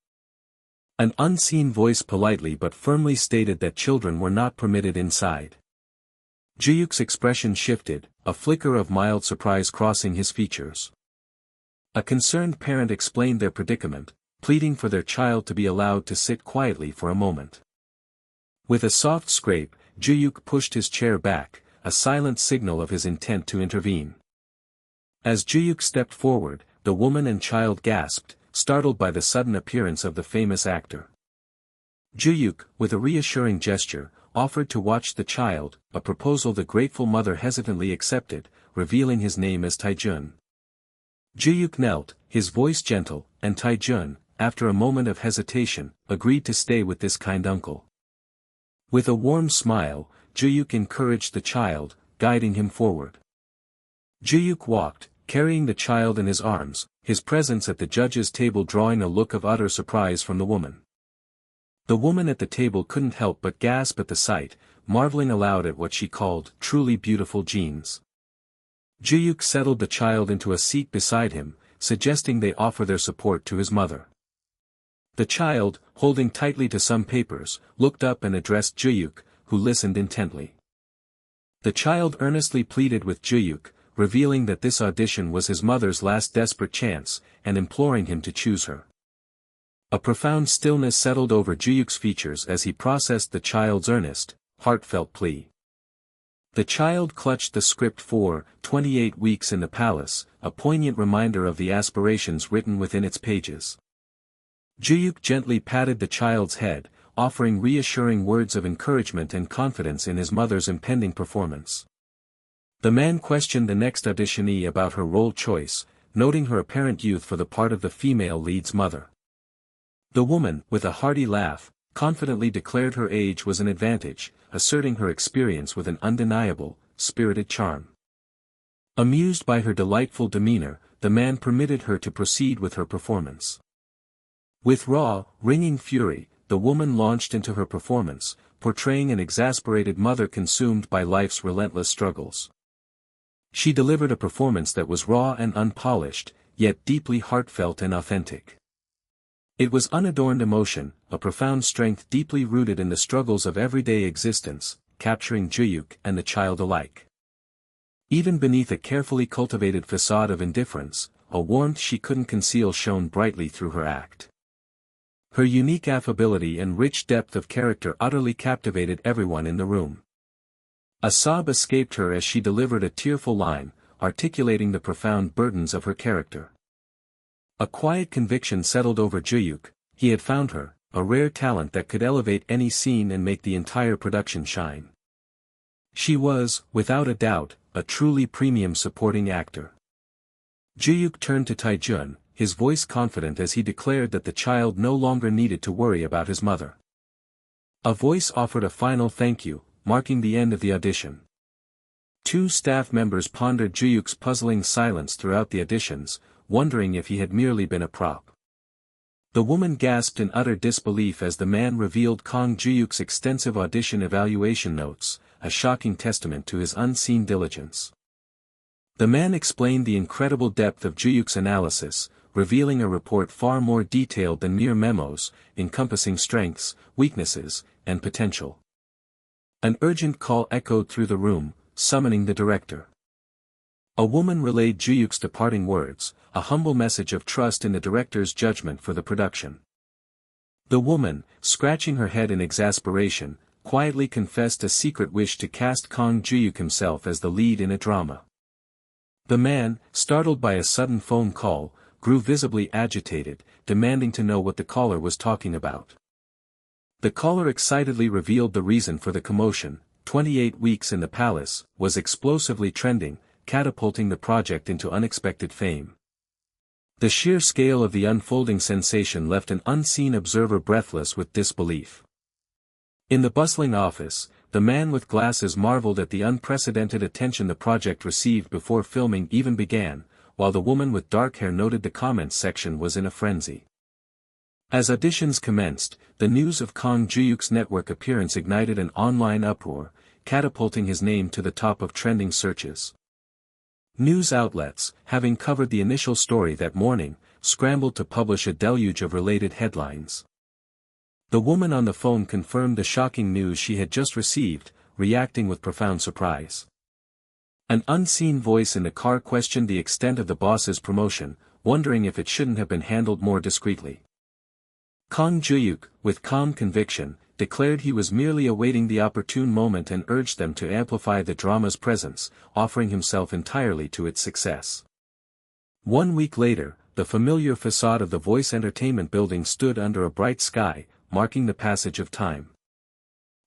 An unseen voice politely but firmly stated that children were not permitted inside. Juhyuk's expression shifted, a flicker of mild surprise crossing his features. A concerned parent explained their predicament, pleading for their child to be allowed to sit quietly for a moment. With a soft scrape, Juhyuk pushed his chair back, a silent signal of his intent to intervene. As Juhyuk stepped forward, the woman and child gasped, startled by the sudden appearance of the famous actor. Juhyuk, with a reassuring gesture, offered to watch the child, a proposal the grateful mother hesitantly accepted, revealing his name as Taejun. Juhyuk knelt, his voice gentle, and Taejun, after a moment of hesitation, agreed to stay with this kind uncle. With a warm smile, Juhyuk encouraged the child, guiding him forward. Juhyuk walked, carrying the child in his arms, his presence at the judge's table drawing a look of utter surprise from the woman. The woman at the table couldn't help but gasp at the sight, marveling aloud at what she called truly beautiful genes. Juhyuk settled the child into a seat beside him, suggesting they offer their support to his mother. The child, holding tightly to some papers, looked up and addressed Juhyuk, who listened intently. The child earnestly pleaded with Juhyuk, revealing that this audition was his mother's last desperate chance, and imploring him to choose her. A profound stillness settled over Juhyuk's features as he processed the child's earnest, heartfelt plea. The child clutched the script for 28 Weeks in the Palace, a poignant reminder of the aspirations written within its pages. Juhyuk gently patted the child's head, offering reassuring words of encouragement and confidence in his mother's impending performance. The man questioned the next auditionee about her role choice, noting her apparent youth for the part of the female lead's mother. The woman, with a hearty laugh, confidently declared her age was an advantage, asserting her experience with an undeniable, spirited charm. Amused by her delightful demeanor, the man permitted her to proceed with her performance. With raw, ringing fury, the woman launched into her performance, portraying an exasperated mother consumed by life's relentless struggles. She delivered a performance that was raw and unpolished, yet deeply heartfelt and authentic. It was unadorned emotion, a profound strength deeply rooted in the struggles of everyday existence, capturing Juhyuk and the child alike. Even beneath a carefully cultivated facade of indifference, a warmth she couldn't conceal shone brightly through her act. Her unique affability and rich depth of character utterly captivated everyone in the room. A sob escaped her as she delivered a tearful line, articulating the profound burdens of her character. A quiet conviction settled over Juhyuk. He had found her, a rare talent that could elevate any scene and make the entire production shine. She was, without a doubt, a truly premium supporting actor. Juhyuk turned to Taejun, his voice confident as he declared that the child no longer needed to worry about his mother. A voice offered a final thank you, marking the end of the audition. Two staff members pondered Juhyuk's puzzling silence throughout the auditions, wondering if he had merely been a prop. The woman gasped in utter disbelief as the man revealed Kang Juhyuk's extensive audition evaluation notes, a shocking testament to his unseen diligence. The man explained the incredible depth of Juhyuk's analysis, revealing a report far more detailed than mere memos, encompassing strengths, weaknesses, and potential. An urgent call echoed through the room, summoning the director. A woman relayed Juhyuk's departing words, a humble message of trust in the director's judgment for the production. The woman, scratching her head in exasperation, quietly confessed a secret wish to cast Kang Juhyuk himself as the lead in a drama. The man, startled by a sudden phone call, grew visibly agitated, demanding to know what the caller was talking about. The caller excitedly revealed the reason for the commotion. 28 Weeks in the Palace was explosively trending, catapulting the project into unexpected fame. The sheer scale of the unfolding sensation left an unseen observer breathless with disbelief. In the bustling office, the man with glasses marveled at the unprecedented attention the project received before filming even began, while the woman with dark hair noted the comments section was in a frenzy. As auditions commenced, the news of Kang Juhyuk's network appearance ignited an online uproar, catapulting his name to the top of trending searches. News outlets, having covered the initial story that morning, scrambled to publish a deluge of related headlines. The woman on the phone confirmed the shocking news she had just received, reacting with profound surprise. An unseen voice in the car questioned the extent of the boss's promotion, wondering if it shouldn't have been handled more discreetly. Kang Juhyuk, with calm conviction, declared he was merely awaiting the opportune moment and urged them to amplify the drama's presence, offering himself entirely to its success. 1 week later, the familiar facade of the Voice Entertainment building stood under a bright sky, marking the passage of time.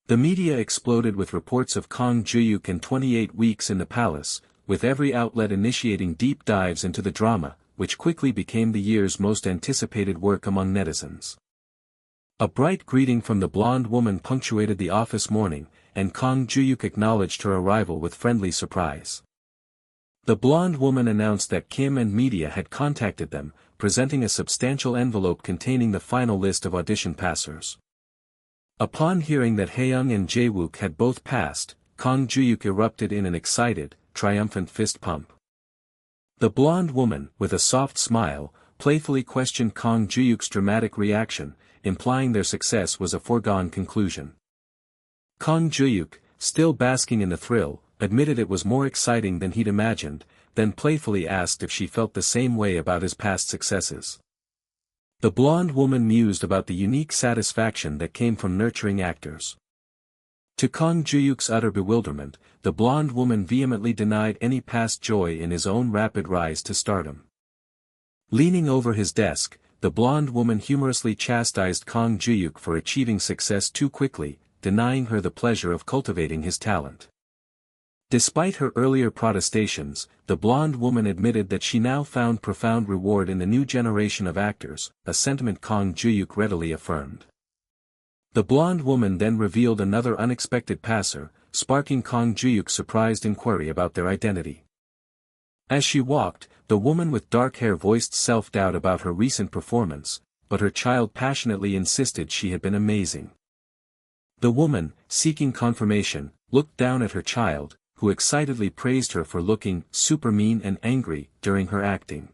The media exploded with reports of Kang Juhyuk and 28 weeks in the palace, with every outlet initiating deep dives into the drama, which quickly became the year's most anticipated work among netizens. A bright greeting from the blonde woman punctuated the office morning, and Kang Juhyuk acknowledged her arrival with friendly surprise. The blonde woman announced that Kim and media had contacted them, presenting a substantial envelope containing the final list of audition passers. Upon hearing that Haeyoung and Jae-wook had both passed, Kang Juhyuk erupted in an excited, triumphant fist pump. The blonde woman, with a soft smile, playfully questioned Kang Juhyuk's dramatic reaction, implying their success was a foregone conclusion. Kang Juhyuk, still basking in the thrill, admitted it was more exciting than he'd imagined, then playfully asked if she felt the same way about his past successes. The blonde woman mused about the unique satisfaction that came from nurturing actors. To Kang Juhyuk's utter bewilderment, the blonde woman vehemently denied any past joy in his own rapid rise to stardom. Leaning over his desk, the blonde woman humorously chastised Kang Juhyuk for achieving success too quickly, denying her the pleasure of cultivating his talent. Despite her earlier protestations, the blonde woman admitted that she now found profound reward in the new generation of actors, a sentiment Kang Juhyuk readily affirmed. The blonde woman then revealed another unexpected passer, sparking Kang Juhyuk's surprised inquiry about their identity. As she walked, the woman with dark hair voiced self-doubt about her recent performance, but her child passionately insisted she had been amazing. The woman, seeking confirmation, looked down at her child, who excitedly praised her for looking super mean and angry during her acting.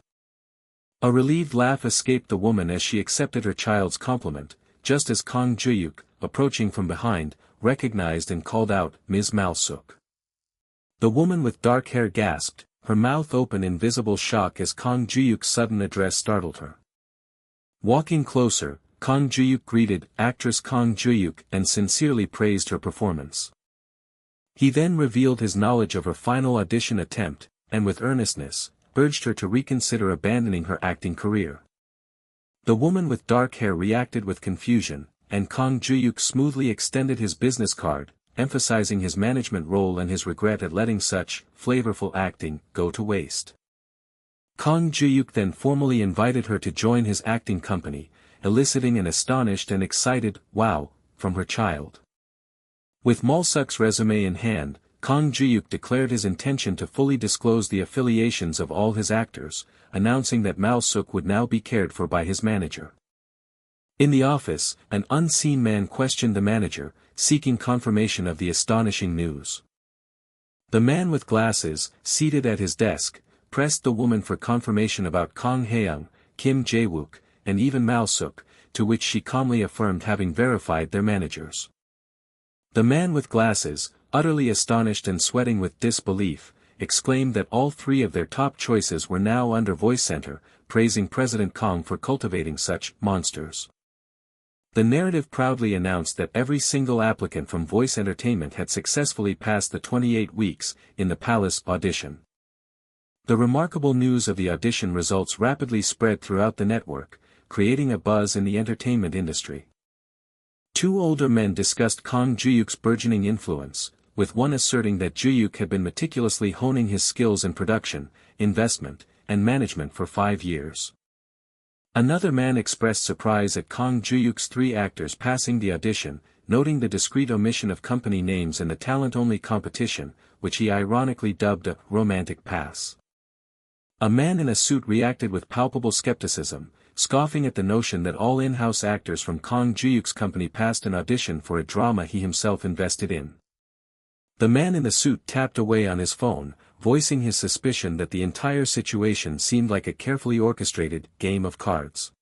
A relieved laugh escaped the woman as she accepted her child's compliment, just as Kang Juhyuk, approaching from behind, recognized and called out, "Ms. Malsuk." The woman with dark hair gasped, her mouth open in visible shock as Kang Juhyuk's sudden address startled her. Walking closer, Kang Juhyuk greeted actress Kang Juhyuk and sincerely praised her performance. He then revealed his knowledge of her final audition attempt, and with earnestness, urged her to reconsider abandoning her acting career. The woman with dark hair reacted with confusion, and Kang Juhyuk smoothly extended his business card, emphasizing his management role and his regret at letting such flavorful acting go to waste. Kang Juhyuk then formally invited her to join his acting company, eliciting an astonished and excited "wow" from her child. With Malsuk's resume in hand, Kang Juhyuk declared his intention to fully disclose the affiliations of all his actors, announcing that Malsuk would now be cared for by his manager. In the office, an unseen man questioned the manager, seeking confirmation of the astonishing news. The man with glasses, seated at his desk, pressed the woman for confirmation about Kang Haeyoung, Kim Jae-wook, and even Malsuk, to which she calmly affirmed having verified their managers. The man with glasses, utterly astonished and sweating with disbelief, exclaimed that all three of their top choices were now under Voice Center, praising President Kang for cultivating such monsters. The narrative proudly announced that every single applicant from Voice Entertainment had successfully passed the 28 weeks in the Palace audition. The remarkable news of the audition results rapidly spread throughout the network, creating a buzz in the entertainment industry. Two older men discussed Kang Juhyuk's burgeoning influence, with one asserting that Juhyuk had been meticulously honing his skills in production, investment, and management for 5 years. Another man expressed surprise at Kang Juhyuk's 3 actors passing the audition, noting the discreet omission of company names and the talent-only competition, which he ironically dubbed a romantic pass. A man in a suit reacted with palpable skepticism, scoffing at the notion that all in-house actors from Kang Juhyuk's company passed an audition for a drama he himself invested in. The man in the suit tapped away on his phone, voicing his suspicion that the entire situation seemed like a carefully orchestrated game of cards.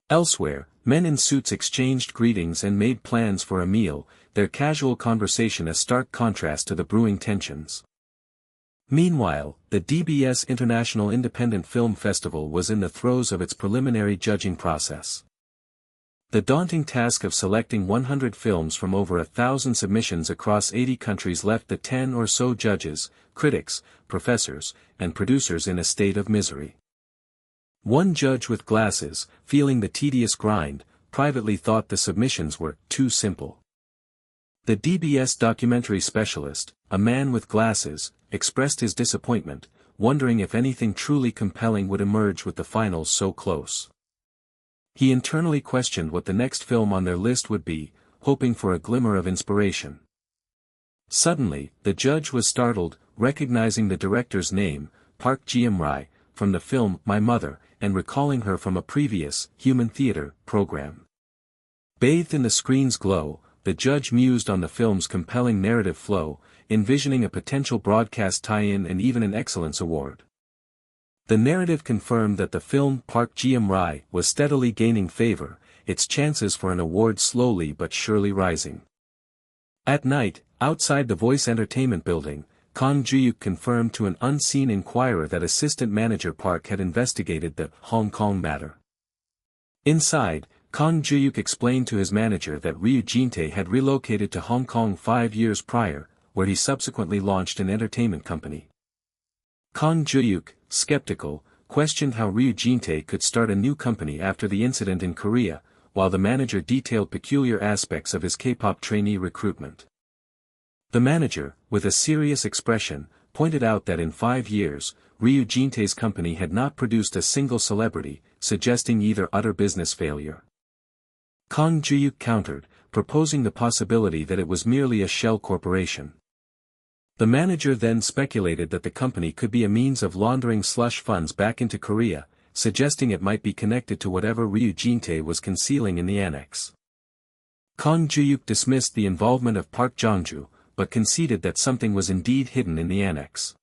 Elsewhere, men in suits exchanged greetings and made plans for a meal, their casual conversation a stark contrast to the brewing tensions. Meanwhile, the DBS International Independent Film Festival was in the throes of its preliminary judging process. The daunting task of selecting 100 films from over 1,000 submissions across 80 countries left the 10 or so judges, critics, professors, and producers in a state of misery. One judge with glasses, feeling the tedious grind, privately thought the submissions were too simple. The DBS documentary specialist, a man with glasses, expressed his disappointment, wondering if anything truly compelling would emerge with the finals so close. He internally questioned what the next film on their list would be, hoping for a glimmer of inspiration. Suddenly, the judge was startled, recognizing the director's name, Park Ji-rai, from the film My Mother, and recalling her from a previous, Human Theater, program. Bathed in the screen's glow, the judge mused on the film's compelling narrative flow, envisioning a potential broadcast tie-in and even an Excellence Award. The narrative confirmed that the film Park Ji-rai was steadily gaining favor, its chances for an award slowly but surely rising. At night, outside the Voice Entertainment building, Kang Juhyuk confirmed to an unseen inquirer that assistant manager Park had investigated the Hong Kong matter. Inside, Kang Juhyuk explained to his manager that Ryu Jin-tae had relocated to Hong Kong 5 years prior, where he subsequently launched an entertainment company. Kang Juhyuk, skeptical, questioned how Ryu Jin-tae could start a new company after the incident in Korea, while the manager detailed peculiar aspects of his K-pop trainee recruitment. The manager, with a serious expression, pointed out that in 5 years, Ryu Jin-tae's company had not produced a single celebrity, suggesting either utter business failure. Kang Juhyuk countered, proposing the possibility that it was merely a shell corporation. The manager then speculated that the company could be a means of laundering slush funds back into Korea, suggesting it might be connected to whatever Ryu Jin-tae was concealing in the annex. Kang Juhyuk dismissed the involvement of Park Jong-ju, but conceded that something was indeed hidden in the annex.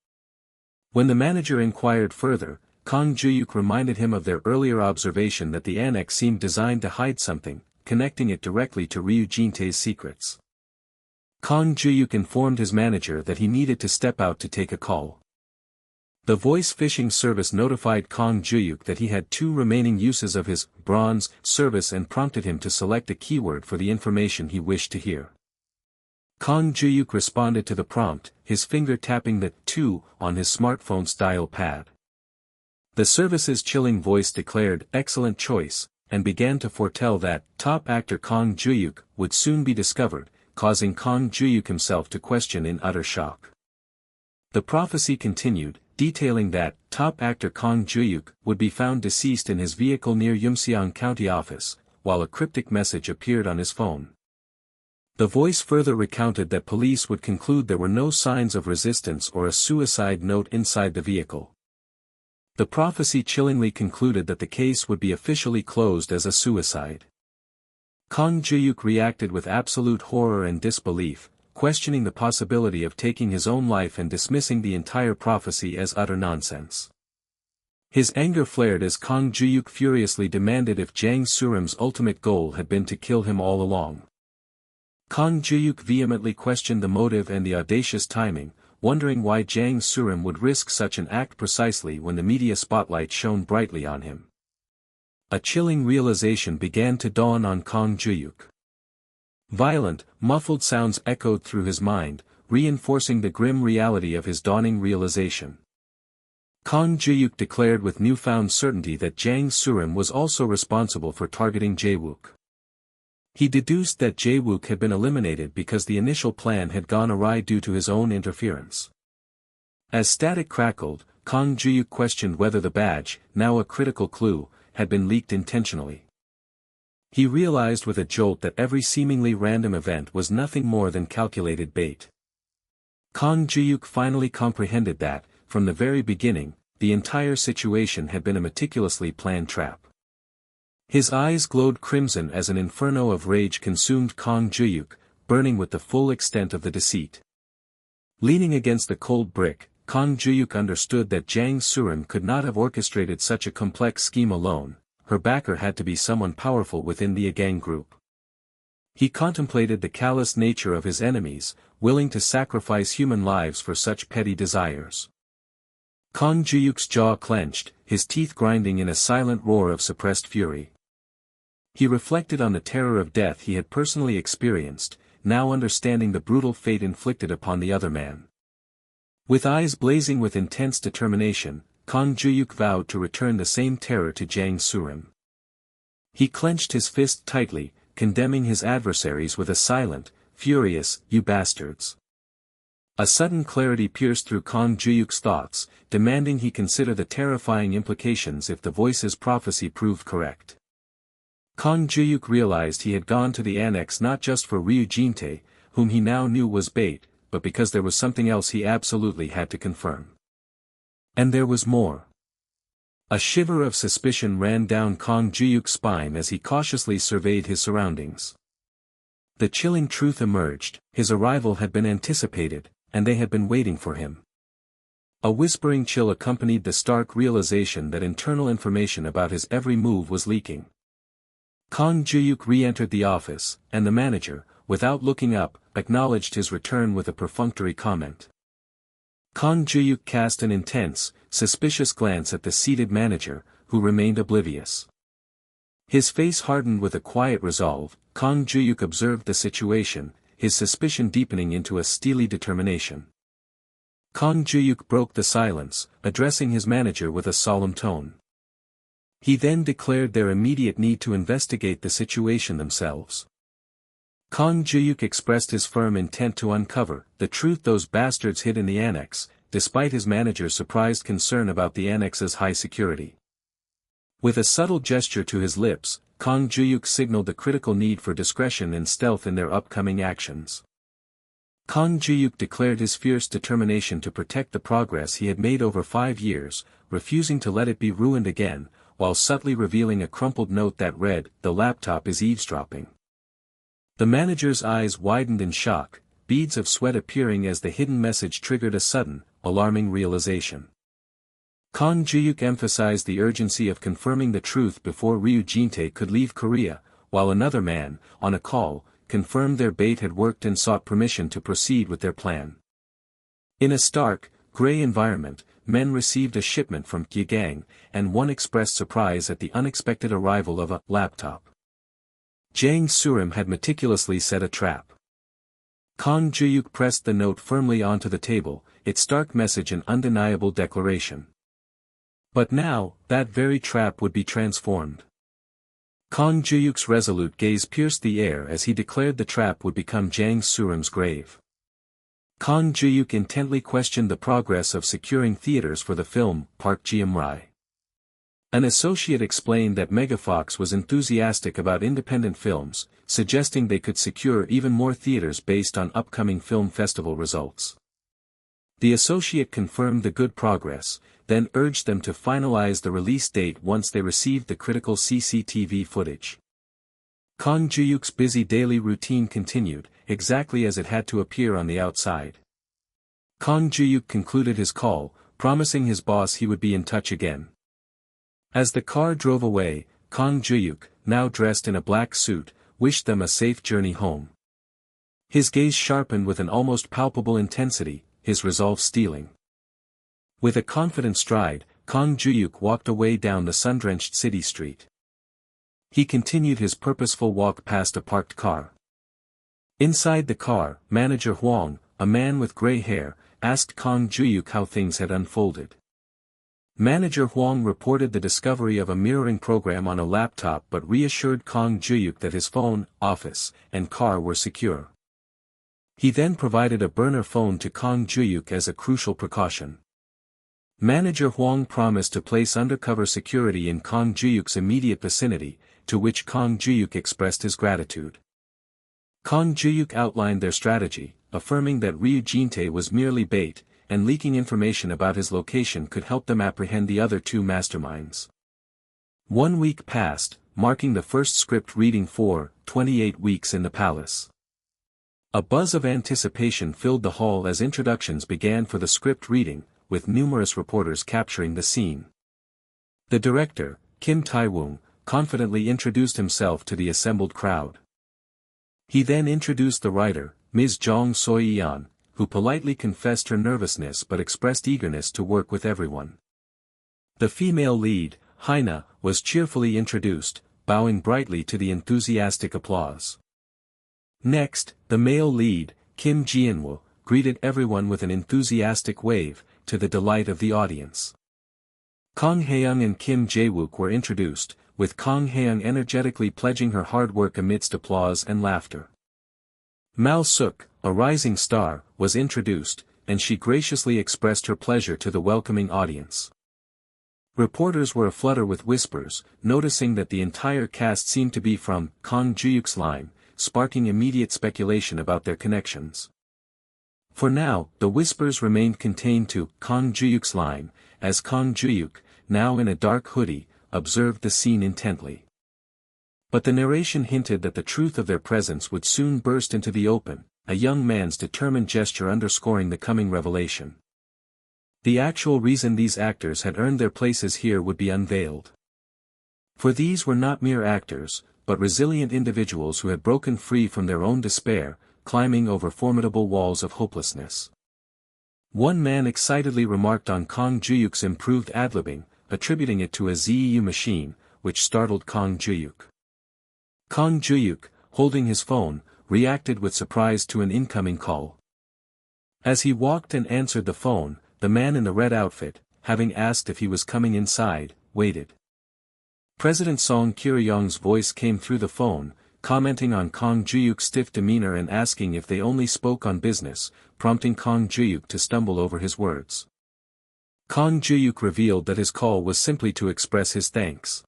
When the manager inquired further, Kang Juhyuk reminded him of their earlier observation that the annex seemed designed to hide something, connecting it directly to Ryu Jin-tae's secrets. Kang Juhyuk informed his manager that he needed to step out to take a call. The voice phishing service notified Kang Juhyuk that he had 2 remaining uses of his bronze service and prompted him to select a keyword for the information he wished to hear. Kang Juhyuk responded to the prompt, his finger tapping the 2 on his smartphone's dial pad. The service's chilling voice declared excellent choice, and began to foretell that top actor Kang Juhyuk would soon be discovered, causing Kang Juhyuk himself to question in utter shock. The prophecy continued, detailing that top actor Kang Juhyuk would be found deceased in his vehicle near Yumseong County office, while a cryptic message appeared on his phone. The voice further recounted that police would conclude there were no signs of resistance or a suicide note inside the vehicle. The prophecy chillingly concluded that the case would be officially closed as a suicide. Kang Juhyuk reacted with absolute horror and disbelief, questioning the possibility of taking his own life and dismissing the entire prophecy as utter nonsense. His anger flared as Kang Juhyuk furiously demanded if Jang Surim's ultimate goal had been to kill him all along. Kang Juhyuk vehemently questioned the motive and the audacious timing, wondering why Jang Surim would risk such an act precisely when the media spotlight shone brightly on him. A chilling realization began to dawn on Kang Juhyuk. Violent, muffled sounds echoed through his mind, reinforcing the grim reality of his dawning realization. Kang Juhyuk declared with newfound certainty that Jang Surim was also responsible for targeting Jae-wook. He deduced that Jae-wook had been eliminated because the initial plan had gone awry due to his own interference. As static crackled, Kang Juhyuk questioned whether the badge, now a critical clue, had been leaked intentionally. He realized with a jolt that every seemingly random event was nothing more than calculated bait. Kang Juhyuk finally comprehended that, from the very beginning, the entire situation had been a meticulously planned trap. His eyes glowed crimson as an inferno of rage consumed Kang Juhyuk, burning with the full extent of the deceit. Leaning against the cold brick, Kang Juhyuk understood that Jang Surim could not have orchestrated such a complex scheme alone, her backer had to be someone powerful within the Agang group. He contemplated the callous nature of his enemies, willing to sacrifice human lives for such petty desires. Kang Juhyuk's jaw clenched, his teeth grinding in a silent roar of suppressed fury. He reflected on the terror of death he had personally experienced, now understanding the brutal fate inflicted upon the other man. With eyes blazing with intense determination, Kang Juhyuk vowed to return the same terror to Jang Surim. He clenched his fist tightly, condemning his adversaries with a silent, furious, "You bastards." A sudden clarity pierced through Kang Juhyuk's thoughts, demanding he consider the terrifying implications if the voice's prophecy proved correct. Kang Juhyuk realized he had gone to the annex not just for Ryu Jinte, whom he now knew was bait, but because there was something else he absolutely had to confirm. And there was more. A shiver of suspicion ran down Kang Juhyuk's spine as he cautiously surveyed his surroundings. The chilling truth emerged: his arrival had been anticipated, and they had been waiting for him. A whispering chill accompanied the stark realization that internal information about his every move was leaking. Kang Juhyuk re-entered the office, and the manager, without looking up, acknowledged his return with a perfunctory comment. Kang Juhyuk cast an intense, suspicious glance at the seated manager, who remained oblivious. His face hardened with a quiet resolve. Kang Juhyuk observed the situation, his suspicion deepening into a steely determination. Kang Juhyuk broke the silence, addressing his manager with a solemn tone. He then declared their immediate need to investigate the situation themselves. Kang Juhyuk expressed his firm intent to uncover the truth those bastards hid in the annex, despite his manager's surprised concern about the annex's high security. With a subtle gesture to his lips, Kang Juhyuk signaled the critical need for discretion and stealth in their upcoming actions. Kang Juhyuk declared his fierce determination to protect the progress he had made over 5 years, refusing to let it be ruined again, while subtly revealing a crumpled note that read, "The laptop is eavesdropping." The manager's eyes widened in shock, beads of sweat appearing as the hidden message triggered a sudden, alarming realization. Kang Juhyuk emphasized the urgency of confirming the truth before Ryu Jinte could leave Korea, while another man, on a call, confirmed their bait had worked and sought permission to proceed with their plan. In a stark, gray environment, men received a shipment from Kyegang, and one expressed surprise at the unexpected arrival of a laptop. Jang Surim had meticulously set a trap. Kang Juhyuk pressed the note firmly onto the table, its stark message an undeniable declaration. But now, that very trap would be transformed. Kang Juhyuk's resolute gaze pierced the air as he declared the trap would become Jang Surim's grave. Kang Juhyuk intently questioned the progress of securing theaters for the film, Park Ji-rai. An associate explained that Megafox was enthusiastic about independent films, suggesting they could secure even more theaters based on upcoming film festival results. The associate confirmed the good progress, then urged them to finalize the release date once they received the critical CCTV footage. Kang Juhyuk's busy daily routine continued, exactly as it had to appear on the outside. Kang Juhyuk concluded his call, promising his boss he would be in touch again. As the car drove away, Kang Juhyuk, now dressed in a black suit, wished them a safe journey home. His gaze sharpened with an almost palpable intensity, his resolve steeling. With a confident stride, Kang Juhyuk walked away down the sun-drenched city street. He continued his purposeful walk past a parked car. Inside the car, Manager Hwang, a man with gray hair, asked Kang Juhyuk how things had unfolded. Manager Hwang reported the discovery of a mirroring program on a laptop but reassured Kang Juhyuk that his phone, office, and car were secure. He then provided a burner phone to Kang Juhyuk as a crucial precaution. Manager Hwang promised to place undercover security in Kang Juhyuk's immediate vicinity, to which Kang Juhyuk expressed his gratitude. Kang Juhyuk outlined their strategy, affirming that Ryu Jinte was merely bait, and leaking information about his location could help them apprehend the other two masterminds. 1 week passed, marking the first script reading for 28 weeks in the palace. A buzz of anticipation filled the hall as introductions began for the script reading, with numerous reporters capturing the scene. The director, Kim Tae-woong, confidently introduced himself to the assembled crowd. He then introduced the writer, Ms. Jong Soi-yeon, who politely confessed her nervousness but expressed eagerness to work with everyone. The female lead, Haina, was cheerfully introduced, bowing brightly to the enthusiastic applause. Next, the male lead, Kim Jianwoo, greeted everyone with an enthusiastic wave, to the delight of the audience. Kang Haeyoung and Kim Jae-wook were introduced, with Kang Haeyoung energetically pledging her hard work amidst applause and laughter. Mal Suk, a rising star, was introduced, and she graciously expressed her pleasure to the welcoming audience. Reporters were aflutter with whispers, noticing that the entire cast seemed to be from Kang Juhyuk's line, sparking immediate speculation about their connections. For now, the whispers remained contained to Kang Juhyuk's line, as Kang Juhyuk, now in a dark hoodie, observed the scene intently. But the narration hinted that the truth of their presence would soon burst into the open, a young man's determined gesture underscoring the coming revelation. The actual reason these actors had earned their places here would be unveiled. For these were not mere actors, but resilient individuals who had broken free from their own despair, climbing over formidable walls of hopelessness. One man excitedly remarked on Kang Juhyuk's improved ad-libbing, attributing it to a ZEU machine, which startled Kang Juhyuk. Kang Juhyuk, holding his phone, reacted with surprise to an incoming call. As he walked and answered the phone, the man in the red outfit, having asked if he was coming inside, waited. President Song Kil-young's voice came through the phone, commenting on Kang Juhyuk's stiff demeanor and asking if they only spoke on business, prompting Kang Juhyuk to stumble over his words. Kang Juhyuk revealed that his call was simply to express his thanks.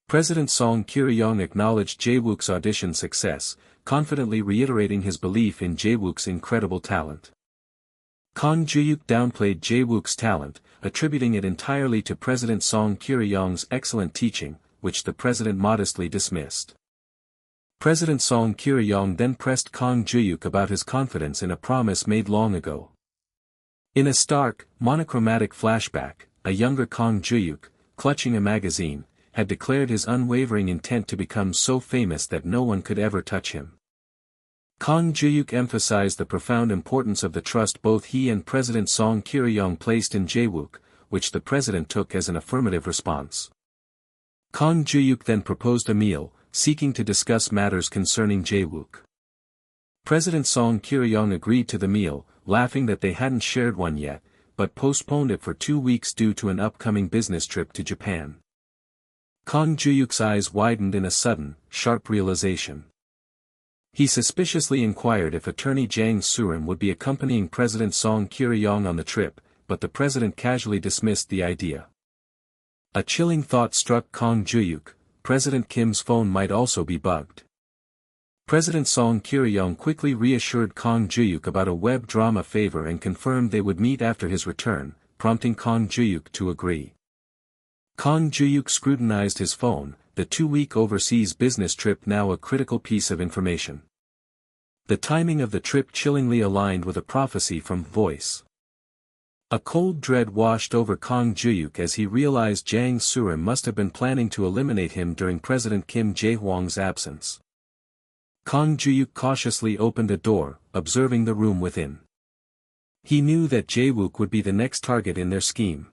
President Song Kil-young acknowledged Jae-wook's audition success, confidently reiterating his belief in Jae-wook's incredible talent. Kang Juhyuk downplayed Jae-wook's talent, attributing it entirely to President Song Kil-young's excellent teaching, which the president modestly dismissed. President Song Kil-young then pressed Kang Juhyuk about his confidence in a promise made long ago. In a stark, monochromatic flashback, a younger Kang Juhyuk, clutching a magazine, had declared his unwavering intent to become so famous that no one could ever touch him. Kang Juhyuk emphasized the profound importance of the trust both he and President Song Kil-young placed in Jae-wook, which the president took as an affirmative response. Kang Juhyuk then proposed a meal, seeking to discuss matters concerning Jae-wook. President Song Kil-young agreed to the meal, laughing that they hadn't shared one yet, but postponed it for 2 weeks due to an upcoming business trip to Japan. Kang Juhyuk's eyes widened in a sudden, sharp realization. He suspiciously inquired if attorney Jang Surim would be accompanying President Song Kil-young on the trip, but the president casually dismissed the idea. A chilling thought struck Kang Juhyuk: President Kim's phone might also be bugged. President Song Kil-young quickly reassured Kang Juhyuk about a web drama favor and confirmed they would meet after his return, prompting Kang Juhyuk to agree. Kang Juhyuk scrutinized his phone, the 2-week overseas business trip now a critical piece of information. The timing of the trip chillingly aligned with a prophecy from Voice. A cold dread washed over Kang Juhyuk as he realized Jang Surim must have been planning to eliminate him during President Kim Jae-hwang's absence. Kang Juhyuk cautiously opened a door, observing the room within. He knew that Jae-wook would be the next target in their scheme.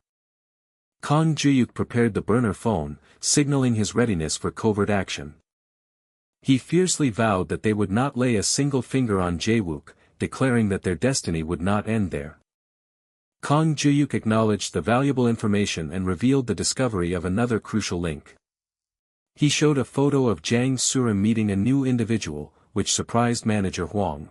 Kang Juhyuk prepared the burner phone, signaling his readiness for covert action. He fiercely vowed that they would not lay a single finger on Jae-wook, declaring that their destiny would not end there. Kang Juhyuk acknowledged the valuable information and revealed the discovery of another crucial link. He showed a photo of Jang Surim meeting a new individual, which surprised Manager Hwang.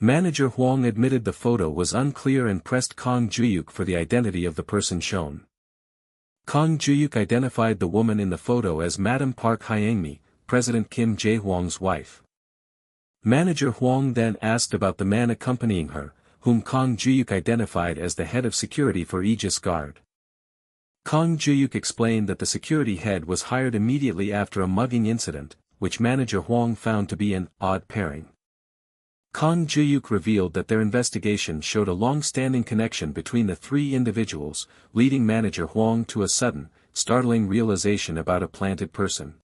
Manager Hwang admitted the photo was unclear and pressed Kang Juhyuk for the identity of the person shown. Kang Juhyuk identified the woman in the photo as Madam Park Hyangmi, President Kim Jae-hwang's wife. Manager Hwang then asked about the man accompanying her, whom Kang Juhyuk identified as the head of security for Aegis Guard. Kang Juhyuk explained that the security head was hired immediately after a mugging incident, which Manager Hwang found to be an odd pairing. Kang Juhyuk revealed that their investigation showed a long-standing connection between the three individuals, leading Manager Hwang to a sudden, startling realization about a planted person.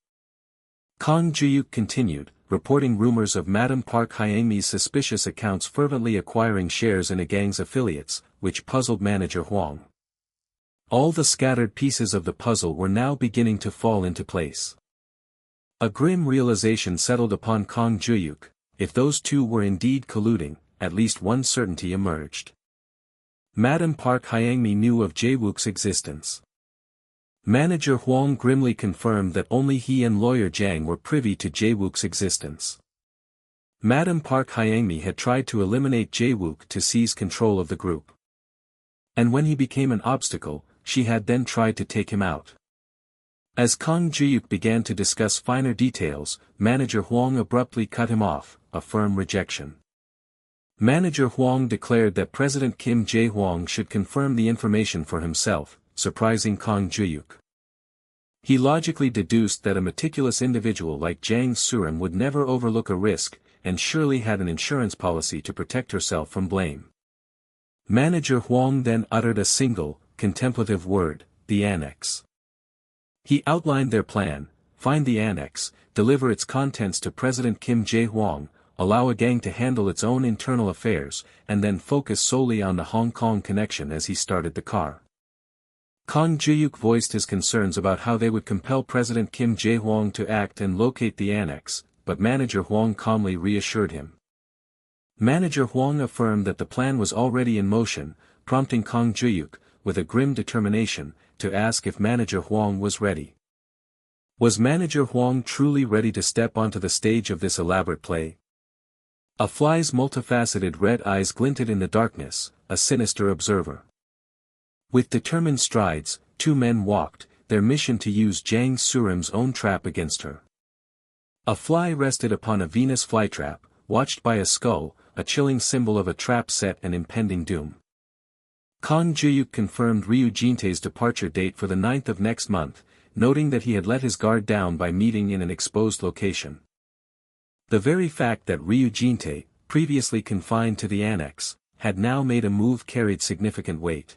Kang Juhyuk continued, reporting rumors of Madam Park Hyangmi's suspicious accounts fervently acquiring shares in a gang's affiliates, which puzzled manager Hwang. All the scattered pieces of the puzzle were now beginning to fall into place. A grim realization settled upon Kang Juhyuk: if those two were indeed colluding, at least one certainty emerged. Madam Park Hyangmi knew of Jae-wook's existence. Manager Hwang grimly confirmed that only he and lawyer Jang were privy to Jae-wook's existence. Madam Park Hyangmi had tried to eliminate Jae-wook to seize control of the group. And when he became an obstacle, she had then tried to take him out. As Kang Juhyuk began to discuss finer details, manager Hwang abruptly cut him off, a firm rejection. Manager Hwang declared that President Kim Jae-hwang should confirm the information for himself, surprising Kang Juhyuk. He logically deduced that a meticulous individual like Jang Surim would never overlook a risk, and surely had an insurance policy to protect herself from blame. Manager Hwang then uttered a single, contemplative word: the annex. He outlined their plan: find the annex, deliver its contents to President Kim Jae-hwang, allow a gang to handle its own internal affairs, and then focus solely on the Hong Kong connection as he started the car. Kang Juhyuk voiced his concerns about how they would compel President Kim Jae-hwang to act and locate the annex, but manager Hwang calmly reassured him. Manager Hwang affirmed that the plan was already in motion, prompting Kang Juhyuk, with a grim determination, to ask if manager Hwang was ready. Was manager Hwang truly ready to step onto the stage of this elaborate play? A fly's multifaceted red eyes glinted in the darkness, a sinister observer. With determined strides, two men walked, their mission to use Jang Surim's own trap against her. A fly rested upon a Venus flytrap, watched by a skull, a chilling symbol of a trap set and impending doom. Kang Juhyuk confirmed Ryu Jintae's departure date for the 9th of next month, noting that he had let his guard down by meeting in an exposed location. The very fact that Ryu Jintae, previously confined to the annex, had now made a move carried significant weight.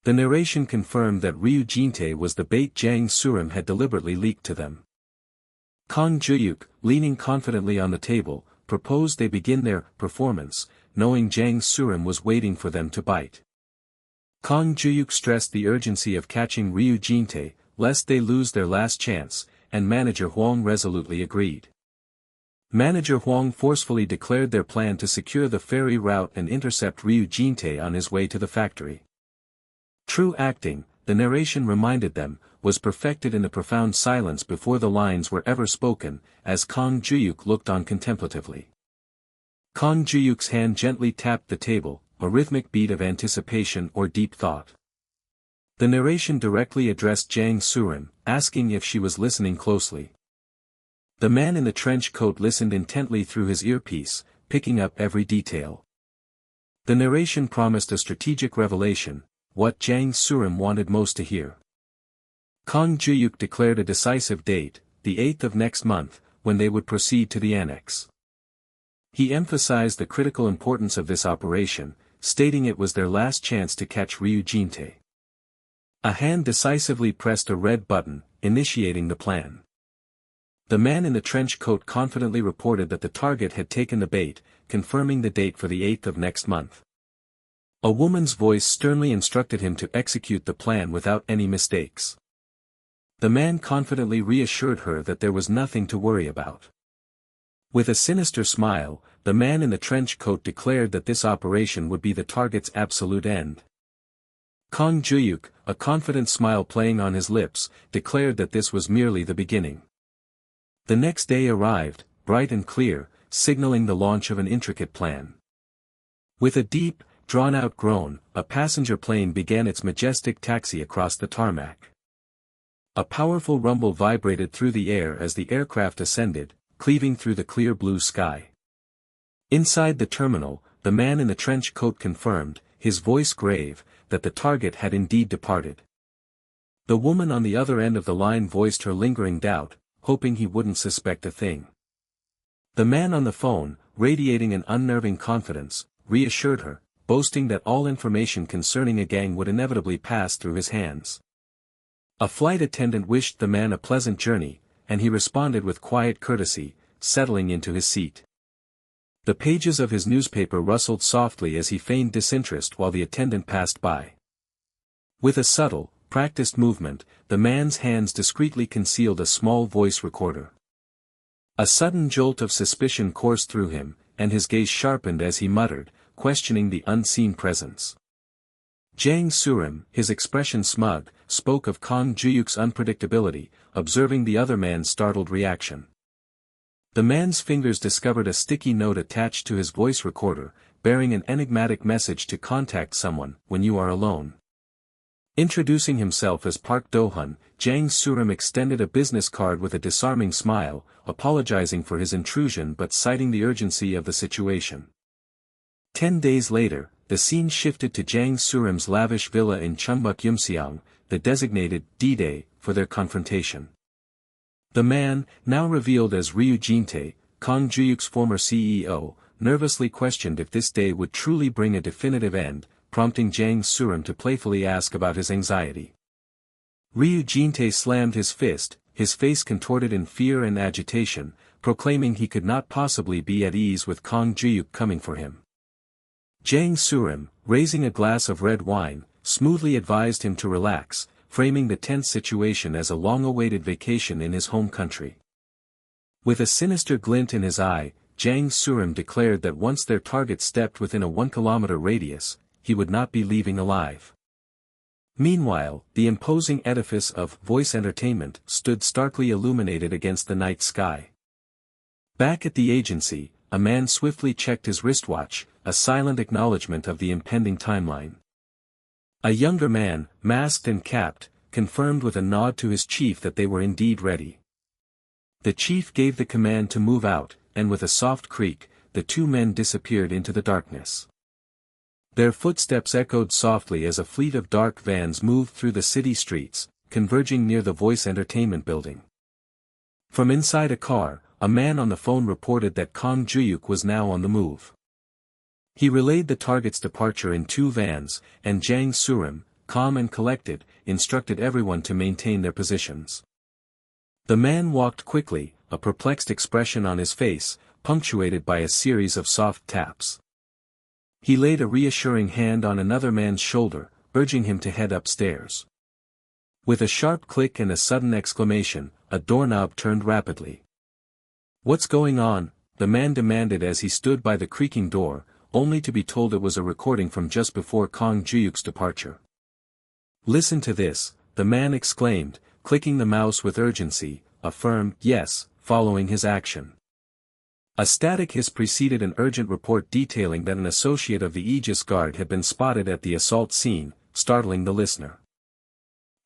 The narration confirmed that Ryu Jintae was the bait Jang Surim had deliberately leaked to them. Kang Juhyuk, leaning confidently on the table, proposed they begin their performance, knowing Jang Surim was waiting for them to bite. Kang Juhyuk stressed the urgency of catching Ryu Jintae, lest they lose their last chance, and manager Hwang resolutely agreed. Manager Hwang forcefully declared their plan to secure the ferry route and intercept Ryu Jintae on his way to the factory. True acting, the narration reminded them, was perfected in the profound silence before the lines were ever spoken, as Kang Juhyuk looked on contemplatively. Kang Juhyuk's hand gently tapped the table, a rhythmic beat of anticipation or deep thought. The narration directly addressed Jang Surim, asking if she was listening closely. The man in the trench coat listened intently through his earpiece, picking up every detail. The narration promised a strategic revelation, what Jang Surim wanted most to hear. Kang Juhyuk declared a decisive date, the 8th of next month, when they would proceed to the annex. He emphasized the critical importance of this operation, stating it was their last chance to catch Ryu Jintae. A hand decisively pressed a red button, initiating the plan. The man in the trench coat confidently reported that the target had taken the bait, confirming the date for the 8th of next month. A woman's voice sternly instructed him to execute the plan without any mistakes. The man confidently reassured her that there was nothing to worry about. With a sinister smile, the man in the trench coat declared that this operation would be the target's absolute end. Kang Juhyuk, a confident smile playing on his lips, declared that this was merely the beginning. The next day arrived, bright and clear, signaling the launch of an intricate plan. With a deep, drawn-out groan, a passenger plane began its majestic taxi across the tarmac. A powerful rumble vibrated through the air as the aircraft ascended, cleaving through the clear blue sky. Inside the terminal, the man in the trench coat confirmed, his voice grave, that the target had indeed departed. The woman on the other end of the line voiced her lingering doubt, hoping he wouldn't suspect a thing. The man on the phone, radiating an unnerving confidence, reassured her, boasting that all information concerning a gang would inevitably pass through his hands. A flight attendant wished the man a pleasant journey, and he responded with quiet courtesy, settling into his seat. The pages of his newspaper rustled softly as he feigned disinterest while the attendant passed by. With a subtle, practiced movement, the man's hands discreetly concealed a small voice recorder. A sudden jolt of suspicion coursed through him, and his gaze sharpened as he muttered, questioning the unseen presence. Jang Surim, his expression smug, spoke of Kang Juhyuk's unpredictability, observing the other man's startled reaction. The man's fingers discovered a sticky note attached to his voice recorder, bearing an enigmatic message to contact someone when you are alone. Introducing himself as Park Do-hun, Jang Surim extended a business card with a disarming smile, apologizing for his intrusion but citing the urgency of the situation. 10 days later, the scene shifted to Jang Surim's lavish villa in Chungbuk Yumseong, the designated D-Day for their confrontation. The man, now revealed as Ryu Jin-tae, Kang Juhyuk's former CEO, nervously questioned if this day would truly bring a definitive end, prompting Jang Surim to playfully ask about his anxiety. Ryu Jin-tae slammed his fist, his face contorted in fear and agitation, proclaiming he could not possibly be at ease with Kang Juhyuk coming for him. Jang Surim, raising a glass of red wine, smoothly advised him to relax, framing the tense situation as a long-awaited vacation in his home country. With a sinister glint in his eye, Jang Surim declared that once their target stepped within a 1-kilometer radius, he would not be leaving alive. Meanwhile, the imposing edifice of Voice Entertainment stood starkly illuminated against the night sky. Back at the agency, a man swiftly checked his wristwatch, a silent acknowledgement of the impending timeline. A younger man, masked and capped, confirmed with a nod to his chief that they were indeed ready. The chief gave the command to move out, and with a soft creak, the two men disappeared into the darkness. Their footsteps echoed softly as a fleet of dark vans moved through the city streets, converging near the Voice Entertainment building. From inside a car, a man on the phone reported that Kang Juhyuk was now on the move. He relayed the target's departure in 2 vans, and Jang Surim, calm and collected, instructed everyone to maintain their positions. The man walked quickly, a perplexed expression on his face, punctuated by a series of soft taps. He laid a reassuring hand on another man's shoulder, urging him to head upstairs. With a sharp click and a sudden exclamation, a doorknob turned rapidly. "What's going on?" the man demanded as he stood by the creaking door, only to be told it was a recording from just before Kang Juhyuk's departure. "Listen to this," the man exclaimed, clicking the mouse with urgency, a firm "yes" following his action. A static hiss preceded an urgent report detailing that an associate of the Aegis Guard had been spotted at the assault scene, startling the listener.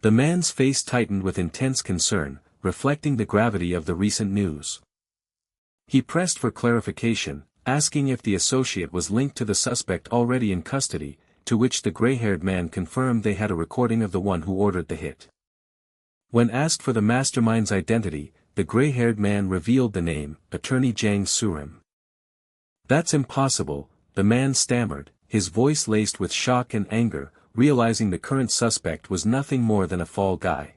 The man's face tightened with intense concern, reflecting the gravity of the recent news. He pressed for clarification, asking if the associate was linked to the suspect already in custody, to which the gray-haired man confirmed they had a recording of the one who ordered the hit. When asked for the mastermind's identity, the gray-haired man revealed the name, Attorney Jang Surim. "That's impossible," the man stammered, his voice laced with shock and anger, realizing the current suspect was nothing more than a fall guy.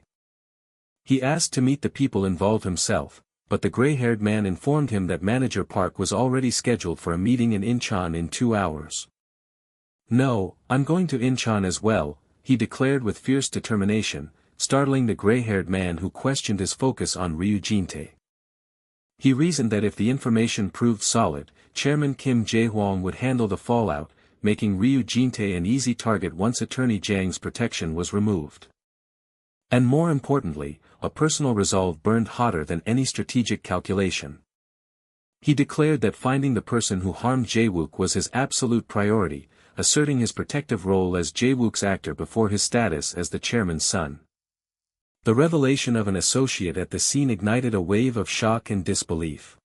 He asked to meet the people involved himself, but the gray-haired man informed him that Manager Park was already scheduled for a meeting in Incheon in 2 hours. "No, I'm going to Incheon as well," he declared with fierce determination, startling the gray-haired man who questioned his focus on Ryu Jin-tae. He reasoned that if the information proved solid, Chairman Kim Jae-hwang would handle the fallout, making Ryu Jin-tae an easy target once Attorney Jang's protection was removed. And more importantly, a personal resolve burned hotter than any strategic calculation. He declared that finding the person who harmed Jae-wook was his absolute priority, asserting his protective role as Jae-wook's actor before his status as the chairman's son. The revelation of an associate at the scene ignited a wave of shock and disbelief.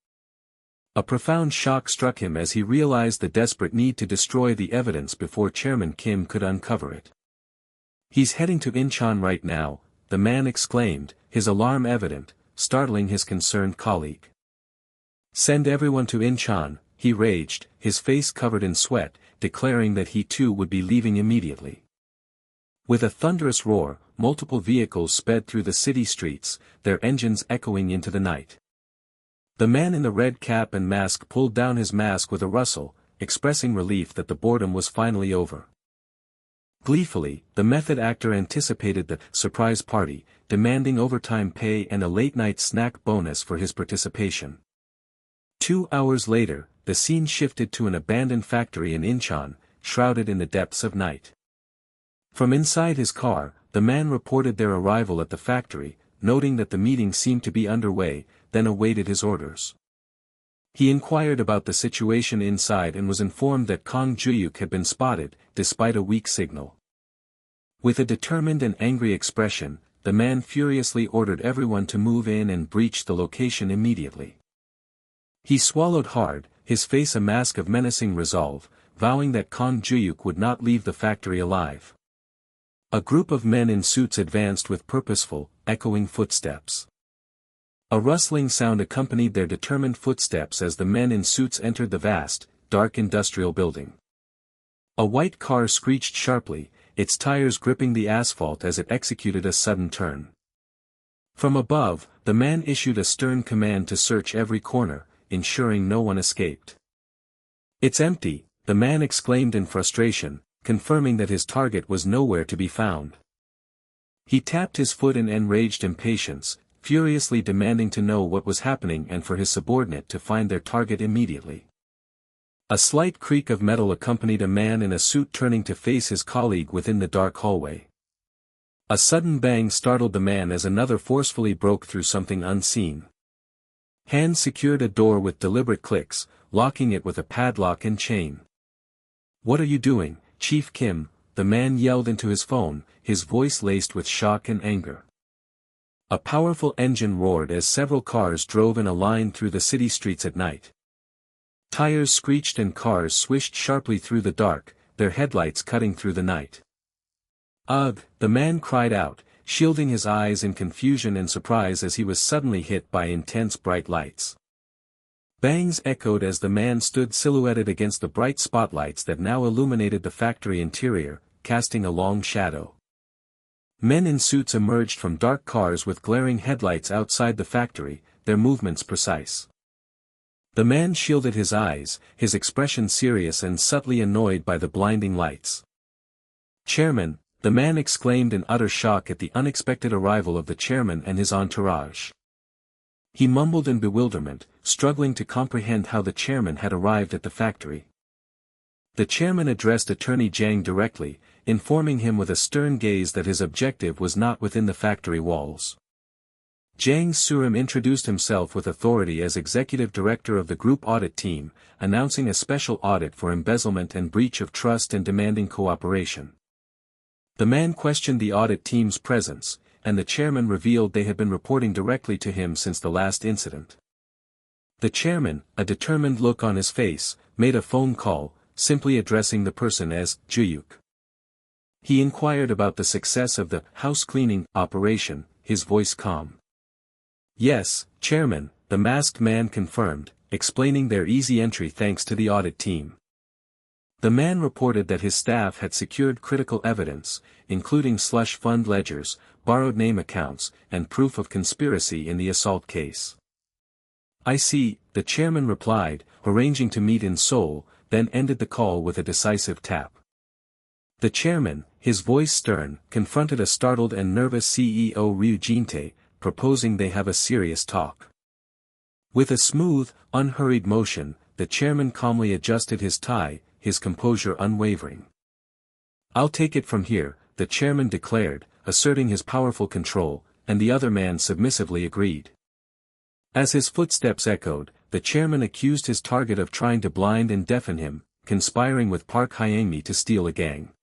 A profound shock struck him as he realized the desperate need to destroy the evidence before Chairman Kim could uncover it. "He's heading to Incheon right now," the man exclaimed, his alarm evident, startling his concerned colleague. "Send everyone to Incheon," he raged, his face covered in sweat, declaring that he too would be leaving immediately. With a thunderous roar, multiple vehicles sped through the city streets, their engines echoing into the night. The man in the red cap and mask pulled down his mask with a rustle, expressing relief that the boredom was finally over. Gleefully, the method actor anticipated the surprise party, demanding overtime pay and a late-night snack bonus for his participation. 2 hours later, the scene shifted to an abandoned factory in Incheon, shrouded in the depths of night. From inside his car, the man reported their arrival at the factory, noting that the meeting seemed to be underway, then awaited his orders. He inquired about the situation inside and was informed that Kang Juhyuk had been spotted, despite a weak signal. With a determined and angry expression, the man furiously ordered everyone to move in and breach the location immediately. He swallowed hard, his face a mask of menacing resolve, vowing that Kang Juhyuk would not leave the factory alive. A group of men in suits advanced with purposeful, echoing footsteps. A rustling sound accompanied their determined footsteps as the men in suits entered the vast, dark industrial building. A white car screeched sharply, its tires gripping the asphalt as it executed a sudden turn. From above, the man issued a stern command to search every corner, ensuring no one escaped. "It's empty," the man exclaimed in frustration, confirming that his target was nowhere to be found. He tapped his foot in enraged impatience, furiously demanding to know what was happening and for his subordinate to find their target immediately. A slight creak of metal accompanied a man in a suit turning to face his colleague within the dark hallway. A sudden bang startled the man as another forcefully broke through something unseen. Hands secured a door with deliberate clicks, locking it with a padlock and chain. "What are you doing, Chief Kim?" the man yelled into his phone, his voice laced with shock and anger. A powerful engine roared as several cars drove in a line through the city streets at night. Tires screeched and cars swished sharply through the dark, their headlights cutting through the night. "Ugh!" the man cried out, shielding his eyes in confusion and surprise as he was suddenly hit by intense bright lights. Bangs echoed as the man stood silhouetted against the bright spotlights that now illuminated the factory interior, casting a long shadow. Men in suits emerged from dark cars with glaring headlights outside the factory, their movements precise. The man shielded his eyes, his expression serious and subtly annoyed by the blinding lights. "Chairman," the man exclaimed in utter shock at the unexpected arrival of the chairman and his entourage. He mumbled in bewilderment, struggling to comprehend how the chairman had arrived at the factory. The chairman addressed Attorney Jang directly, informing him with a stern gaze that his objective was not within the factory walls. Jang Surim introduced himself with authority as executive director of the group audit team, announcing a special audit for embezzlement and breach of trust and demanding cooperation. The man questioned the audit team's presence, and the chairman revealed they had been reporting directly to him since the last incident. The chairman, a determined look on his face, made a phone call, simply addressing the person as Juhyuk. He inquired about the success of the house cleaning operation, his voice calm. "Yes, Chairman," the masked man confirmed, explaining their easy entry thanks to the audit team. The man reported that his staff had secured critical evidence, including slush fund ledgers, borrowed name accounts, and proof of conspiracy in the assault case. "I see," the chairman replied, arranging to meet in Seoul, then ended the call with a decisive tap. The chairman, his voice stern, confronted a startled and nervous CEO Ryu Jin-tae, proposing they have a serious talk. With a smooth, unhurried motion, the chairman calmly adjusted his tie, his composure unwavering. "I'll take it from here," the chairman declared, asserting his powerful control, and the other man submissively agreed. As his footsteps echoed, the chairman accused his target of trying to blind and deafen him, conspiring with Park Hyang-mi to steal a gang.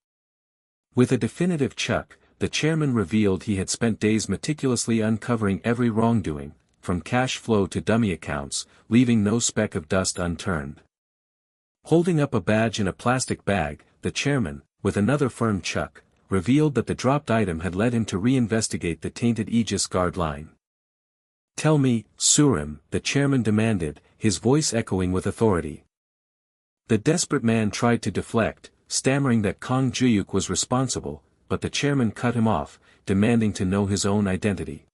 With a definitive chuck, the chairman revealed he had spent days meticulously uncovering every wrongdoing, from cash flow to dummy accounts, leaving no speck of dust unturned. Holding up a badge in a plastic bag, the chairman, with another firm chuck, revealed that the dropped item had led him to reinvestigate the tainted Aegis Guard line. "Tell me, Surim," the chairman demanded, his voice echoing with authority. The desperate man tried to deflect, stammering that Kang Juhyuk was responsible, but the chairman cut him off, demanding to know his own identity.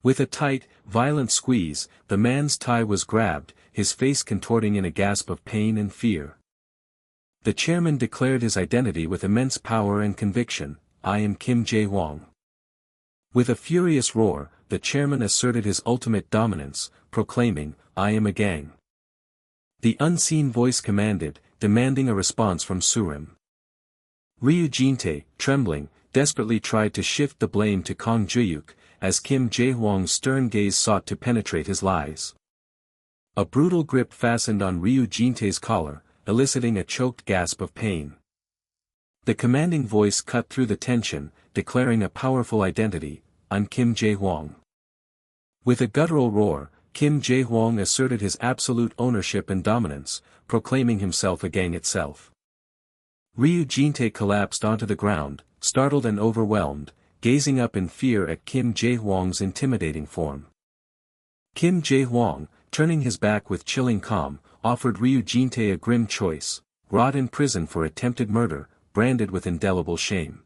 With a tight, violent squeeze, the man's tie was grabbed, his face contorting in a gasp of pain and fear. The chairman declared his identity with immense power and conviction: "I am Kim Jae-hwang." With a furious roar, the chairman asserted his ultimate dominance, proclaiming, "I am a gang." The unseen voice commanded, demanding a response from Surim. Ryu Jin-tae, trembling, desperately tried to shift the blame to Kang Juhyuk, as Kim Jae-hwang's stern gaze sought to penetrate his lies. A brutal grip fastened on Ryu Jin-tae's collar, eliciting a choked gasp of pain. The commanding voice cut through the tension, declaring a powerful identity: "I'm Kim Jae-hwang." With a guttural roar, Kim Jae-hwang asserted his absolute ownership and dominance, proclaiming himself a gang itself. Ryu Jin-tae collapsed onto the ground, startled and overwhelmed, gazing up in fear at Kim Jae-hwang's intimidating form. Kim Jae-hwang, turning his back with chilling calm, offered Ryu Jin-tae a grim choice: rot in prison for attempted murder, branded with indelible shame.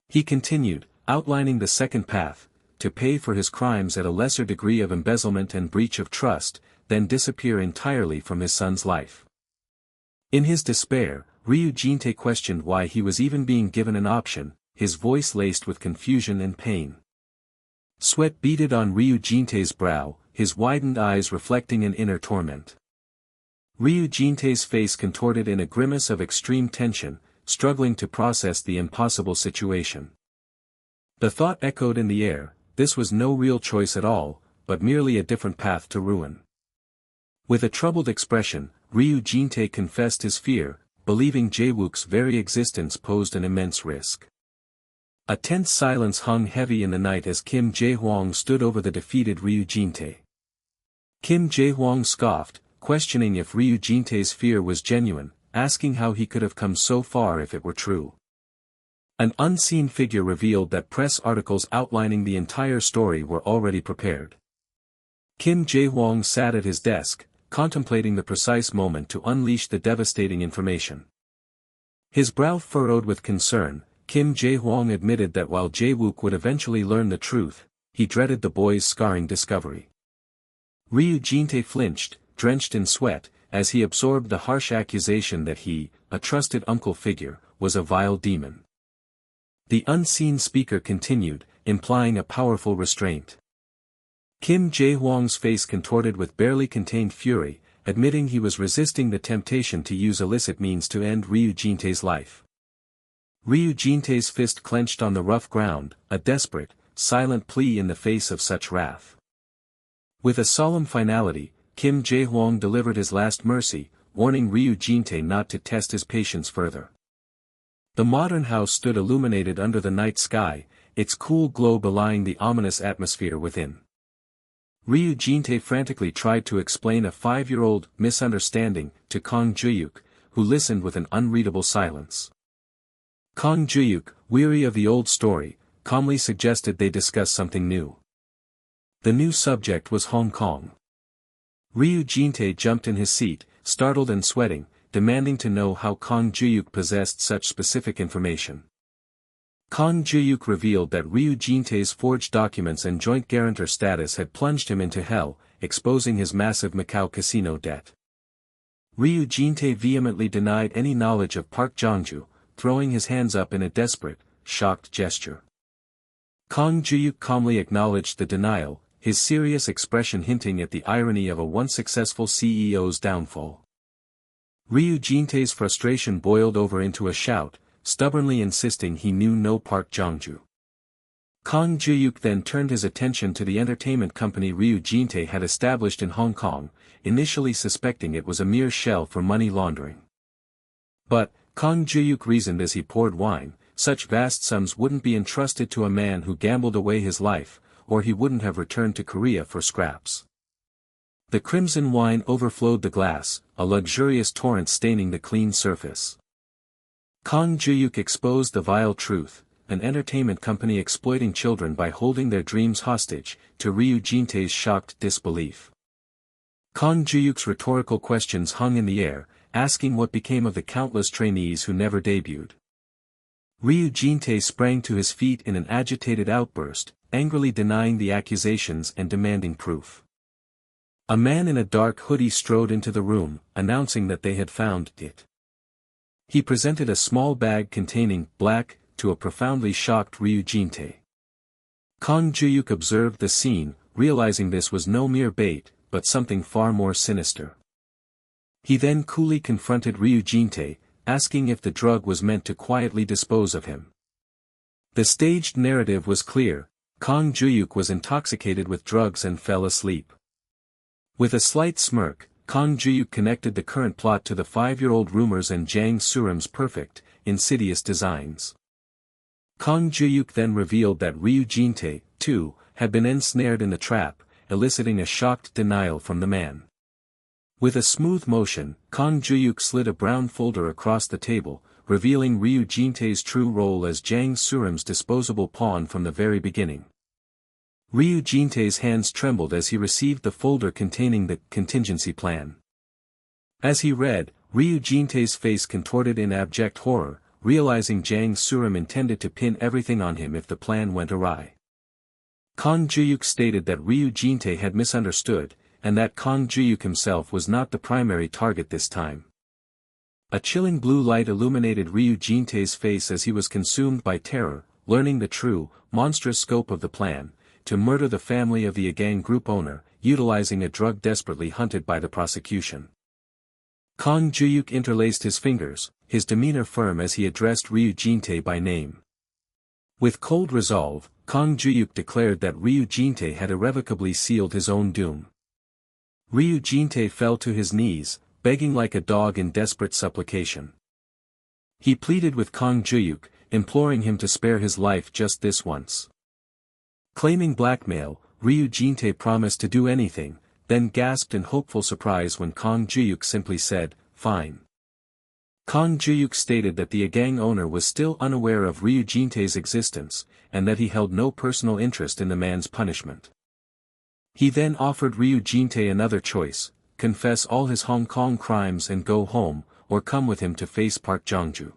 He continued, outlining the second path: to pay for his crimes at a lesser degree of embezzlement and breach of trust, then disappear entirely from his son's life. In his despair, Ryu Jin-tae questioned why he was even being given an option, his voice laced with confusion and pain. Sweat beaded on Ryu Jin-tae's brow, his widened eyes reflecting an inner torment. Ryu Jin-tae's face contorted in a grimace of extreme tension, struggling to process the impossible situation. The thought echoed in the air: this was no real choice at all, but merely a different path to ruin. With a troubled expression, Ryu Jin-tae confessed his fear, believing Jae-wook's very existence posed an immense risk. A tense silence hung heavy in the night as Kim Jae-hwang stood over the defeated Ryu Jin-tae. Kim Jae-hwang scoffed, questioning if Ryu Jin-tae's fear was genuine, asking how he could have come so far if it were true. An unseen figure revealed that press articles outlining the entire story were already prepared. Kim Jae-hwang sat at his desk, contemplating the precise moment to unleash the devastating information. His brow furrowed with concern, Kim Jae-hwang admitted that while Jae-wook would eventually learn the truth, he dreaded the boy's scarring discovery. Ryu Jin-tae flinched, drenched in sweat, as he absorbed the harsh accusation that he, a trusted uncle figure, was a vile demon. The unseen speaker continued, implying a powerful restraint. Kim Jae-hwang's face contorted with barely contained fury, admitting he was resisting the temptation to use illicit means to end Ryu Jin-tae's life. Ryu Jin-tae's fist clenched on the rough ground, a desperate, silent plea in the face of such wrath. With a solemn finality, Kim Jae-hwang delivered his last mercy, warning Ryu Jin-tae not to test his patience further. The modern house stood illuminated under the night sky, its cool glow belying the ominous atmosphere within. Ryu Jin-tae frantically tried to explain a 5-year-old misunderstanding to Kang Juhyuk, who listened with an unreadable silence. Kang Juhyuk, weary of the old story, calmly suggested they discuss something new. The new subject was Hong Kong. Ryu Jin-tae jumped in his seat, startled and sweating, demanding to know how Kang Juhyuk possessed such specific information. Kang Juhyuk revealed that Ryu Jin-tae's forged documents and joint guarantor status had plunged him into hell, exposing his massive Macau casino debt. Ryu Jin-tae vehemently denied any knowledge of Park Jong-ju, throwing his hands up in a desperate, shocked gesture. Kang Juhyuk calmly acknowledged the denial, his serious expression hinting at the irony of a once successful CEO's downfall. Ryu Jin-tae's frustration boiled over into a shout, stubbornly insisting he knew no Park Jong-ju. Kang Juhyuk then turned his attention to the entertainment company Ryu Jin-tae had established in Hong Kong, initially suspecting it was a mere shell for money laundering. But, Kang Juhyuk reasoned as he poured wine, such vast sums wouldn't be entrusted to a man who gambled away his life, or he wouldn't have returned to Korea for scraps. The crimson wine overflowed the glass, a luxurious torrent staining the clean surface. Kang Juhyuk exposed the vile truth, an entertainment company exploiting children by holding their dreams hostage, to Ryu Jin-tae's shocked disbelief. Kang Juhyuk's rhetorical questions hung in the air, asking what became of the countless trainees who never debuted. Ryu Jin-tae sprang to his feet in an agitated outburst, angrily denying the accusations and demanding proof. A man in a dark hoodie strode into the room, announcing that they had found it. He presented a small bag containing black to a profoundly shocked Ryu Jin-tae. Kang Juhyuk observed the scene, realizing this was no mere bait, but something far more sinister. He then coolly confronted Ryu Jin-tae, asking if the drug was meant to quietly dispose of him. The staged narrative was clear: Kang Juhyuk was intoxicated with drugs and fell asleep. With a slight smirk, Kang Juhyuk connected the current plot to the 5-year-old rumors and Jang Surum's perfect, insidious designs. Kang Juhyuk then revealed that Ryu Jin-tae, too, had been ensnared in the trap, eliciting a shocked denial from the man. With a smooth motion, Kang Juhyuk slid a brown folder across the table, revealing Ryu Jin-tae's true role as Jang Surum's disposable pawn from the very beginning. Ryu Jin-tae's hands trembled as he received the folder containing the contingency plan. As he read, Ryu Jin-tae's face contorted in abject horror, realizing Jang Surum intended to pin everything on him if the plan went awry. Kang Juhyuk stated that Ryu Jin-tae had misunderstood, and that Kang Juhyuk himself was not the primary target this time. A chilling blue light illuminated Ryu Jin-tae's face as he was consumed by terror, learning the true, monstrous scope of the plan, to murder the family of the Agang group owner, utilizing a drug desperately hunted by the prosecution. Kang Juhyuk interlaced his fingers, his demeanor firm as he addressed Ryu Jin-tae by name. With cold resolve, Kang Juhyuk declared that Ryu Jin-tae had irrevocably sealed his own doom. Ryu Jin-tae fell to his knees, begging like a dog in desperate supplication. He pleaded with Kang Juhyuk, imploring him to spare his life just this once. Claiming blackmail, Ryu Jin-tae promised to do anything, then gasped in hopeful surprise when Kang Juhyuk simply said, "Fine." Kang Juhyuk stated that the Agang owner was still unaware of Ryu Jin-tae's existence, and that he held no personal interest in the man's punishment. He then offered Ryu Jin-tae another choice: confess all his Hong Kong crimes and go home, or come with him to face Park Jong-ju.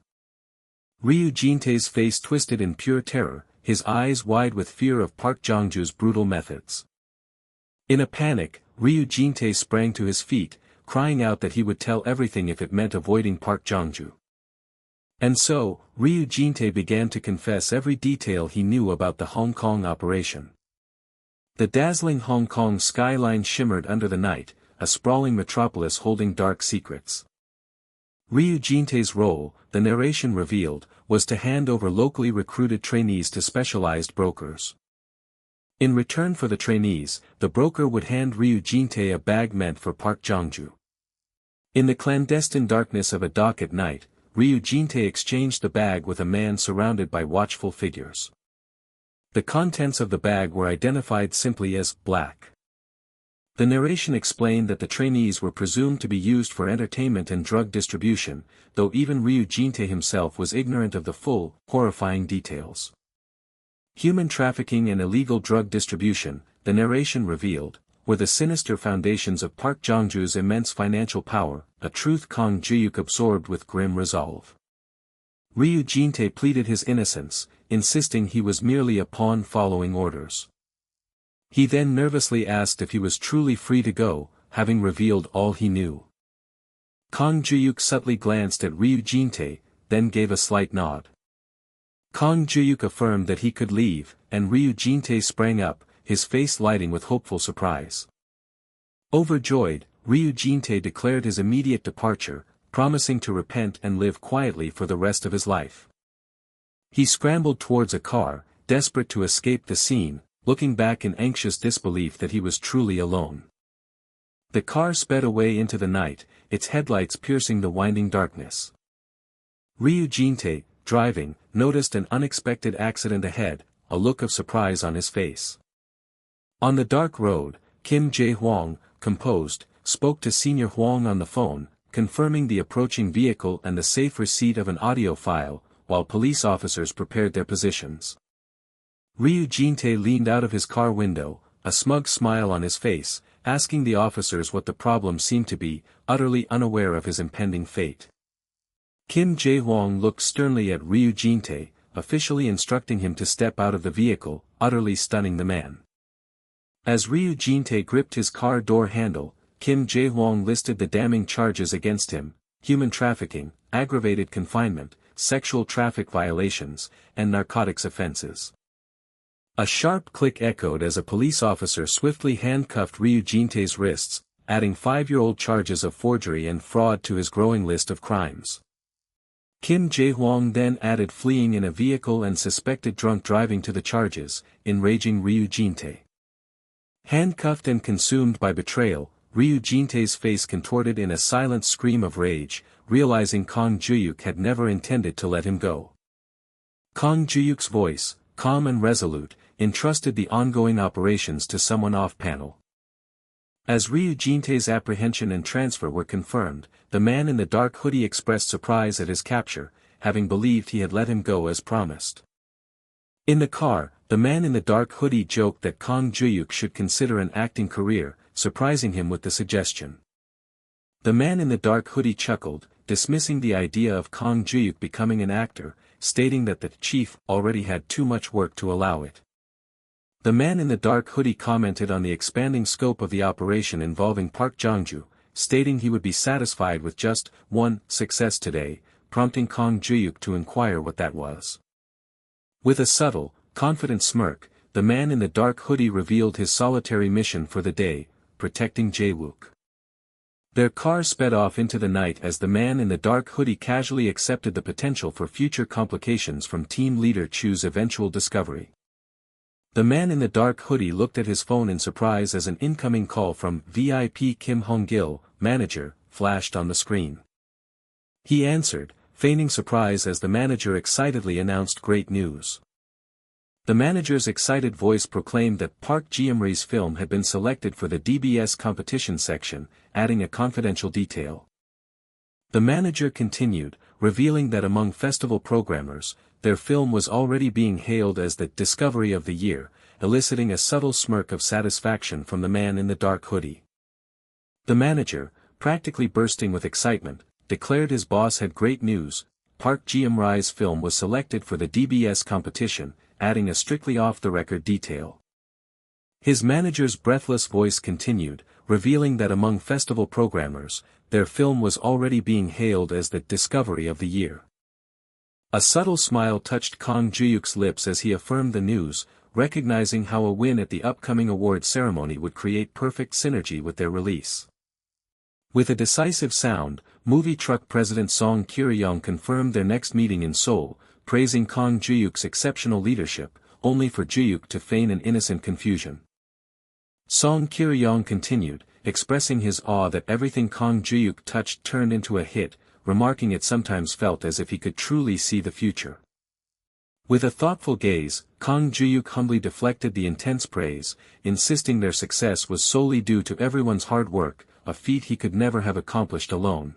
Ryu Jin-tae's face twisted in pure terror, his eyes wide with fear of Park Jong-ju's brutal methods. In a panic, Ryu Jin-tae sprang to his feet, crying out that he would tell everything if it meant avoiding Park Jong-ju. And so, Ryu Jin-tae began to confess every detail he knew about the Hong Kong operation. The dazzling Hong Kong skyline shimmered under the night, a sprawling metropolis holding dark secrets. Ryu Jin-tae's role, the narration revealed, was to hand over locally recruited trainees to specialized brokers. In return for the trainees, the broker would hand Ryu Jin-tae a bag meant for Park Jong-ju. In the clandestine darkness of a dock at night, Ryu Jin-tae exchanged the bag with a man surrounded by watchful figures. The contents of the bag were identified simply as black. The narration explained that the trainees were presumed to be used for entertainment and drug distribution, though even Ryu Jin-tae himself was ignorant of the full, horrifying details. Human trafficking and illegal drug distribution, the narration revealed, were the sinister foundations of Park Jong-ju's immense financial power, a truth Kang Juhyuk absorbed with grim resolve. Ryu Jin-tae pleaded his innocence, insisting he was merely a pawn following orders. He then nervously asked if he was truly free to go, having revealed all he knew. Kang Juhyuk subtly glanced at Ryu Jin-tae, then gave a slight nod. Kang Juhyuk affirmed that he could leave, and Ryu Jin-tae sprang up, his face lighting with hopeful surprise. Overjoyed, Ryu Jin-tae declared his immediate departure, promising to repent and live quietly for the rest of his life. He scrambled towards a car, desperate to escape the scene, looking back in anxious disbelief that he was truly alone. The car sped away into the night, its headlights piercing the winding darkness. Ryu Jin-tae, driving, noticed an unexpected accident ahead, a look of surprise on his face. On the dark road, Kim Jae-hwang, composed, spoke to Senior Hwang on the phone, confirming the approaching vehicle and the safe receipt of an audio file, while police officers prepared their positions. Ryu Jin-tae leaned out of his car window, a smug smile on his face, asking the officers what the problem seemed to be, utterly unaware of his impending fate. Kim Jae-hwang looked sternly at Ryu Jin-tae, officially instructing him to step out of the vehicle, utterly stunning the man. As Ryu Jin-tae gripped his car door handle, Kim Jae-hwang listed the damning charges against him: human trafficking, aggravated confinement, sexual traffic violations, and narcotics offenses. A sharp click echoed as a police officer swiftly handcuffed Ryu Jin-tae's wrists, adding 5-year-old charges of forgery and fraud to his growing list of crimes. Kim Jae-hwang then added fleeing in a vehicle and suspected drunk driving to the charges, enraging Ryu Jin-tae. Handcuffed and consumed by betrayal, Ryu Jin-tae's face contorted in a silent scream of rage, realizing Kang Juhyuk had never intended to let him go. Kang Juhyuk's voice, calm and resolute, entrusted the ongoing operations to someone off-panel. As Ryu Jin-tae's apprehension and transfer were confirmed, the man in the dark hoodie expressed surprise at his capture, having believed he had let him go as promised. In the car, the man in the dark hoodie joked that Kang Juhyuk should consider an acting career, surprising him with the suggestion. The man in the dark hoodie chuckled, dismissing the idea of Kang Juhyuk becoming an actor, stating that the chief already had too much work to allow it. The man in the dark hoodie commented on the expanding scope of the operation involving Park Jong-ju, stating he would be satisfied with just one success today, prompting Kang Juhyuk to inquire what that was. With a subtle, confident smirk, the man in the dark hoodie revealed his solitary mission for the day: protecting Jae-wook. Their car sped off into the night as the man in the dark hoodie casually accepted the potential for future complications from team leader Chu's eventual discovery. The man in the dark hoodie looked at his phone in surprise as an incoming call from VIP Kim Hong-gil, manager, flashed on the screen. He answered, feigning surprise as the manager excitedly announced great news. The manager's excited voice proclaimed that Park Ji-eumri's film had been selected for the DBS competition section, adding a confidential detail. The manager continued, revealing that among festival programmers, their film was already being hailed as the discovery of the year, eliciting a subtle smirk of satisfaction from the man in the dark hoodie. The manager, practically bursting with excitement, declared his boss had great news: Park Ji-eumri's film was selected for the DBS competition, adding a strictly off-the-record detail. His manager's breathless voice continued, revealing that among festival programmers, their film was already being hailed as the discovery of the year. A subtle smile touched Kang Juhyuk's lips as he affirmed the news, recognizing how a win at the upcoming award ceremony would create perfect synergy with their release. With a decisive sound, movie truck president Song Kye-ryong confirmed their next meeting in Seoul, praising Kang Juhyuk's exceptional leadership, only for Juhyuk to feign an innocent confusion. Song Kye-ryong continued, expressing his awe that everything Kang Juhyuk touched turned into a hit, remarking it sometimes felt as if he could truly see the future. With a thoughtful gaze, Kang Juhyuk humbly deflected the intense praise, insisting their success was solely due to everyone's hard work, a feat he could never have accomplished alone.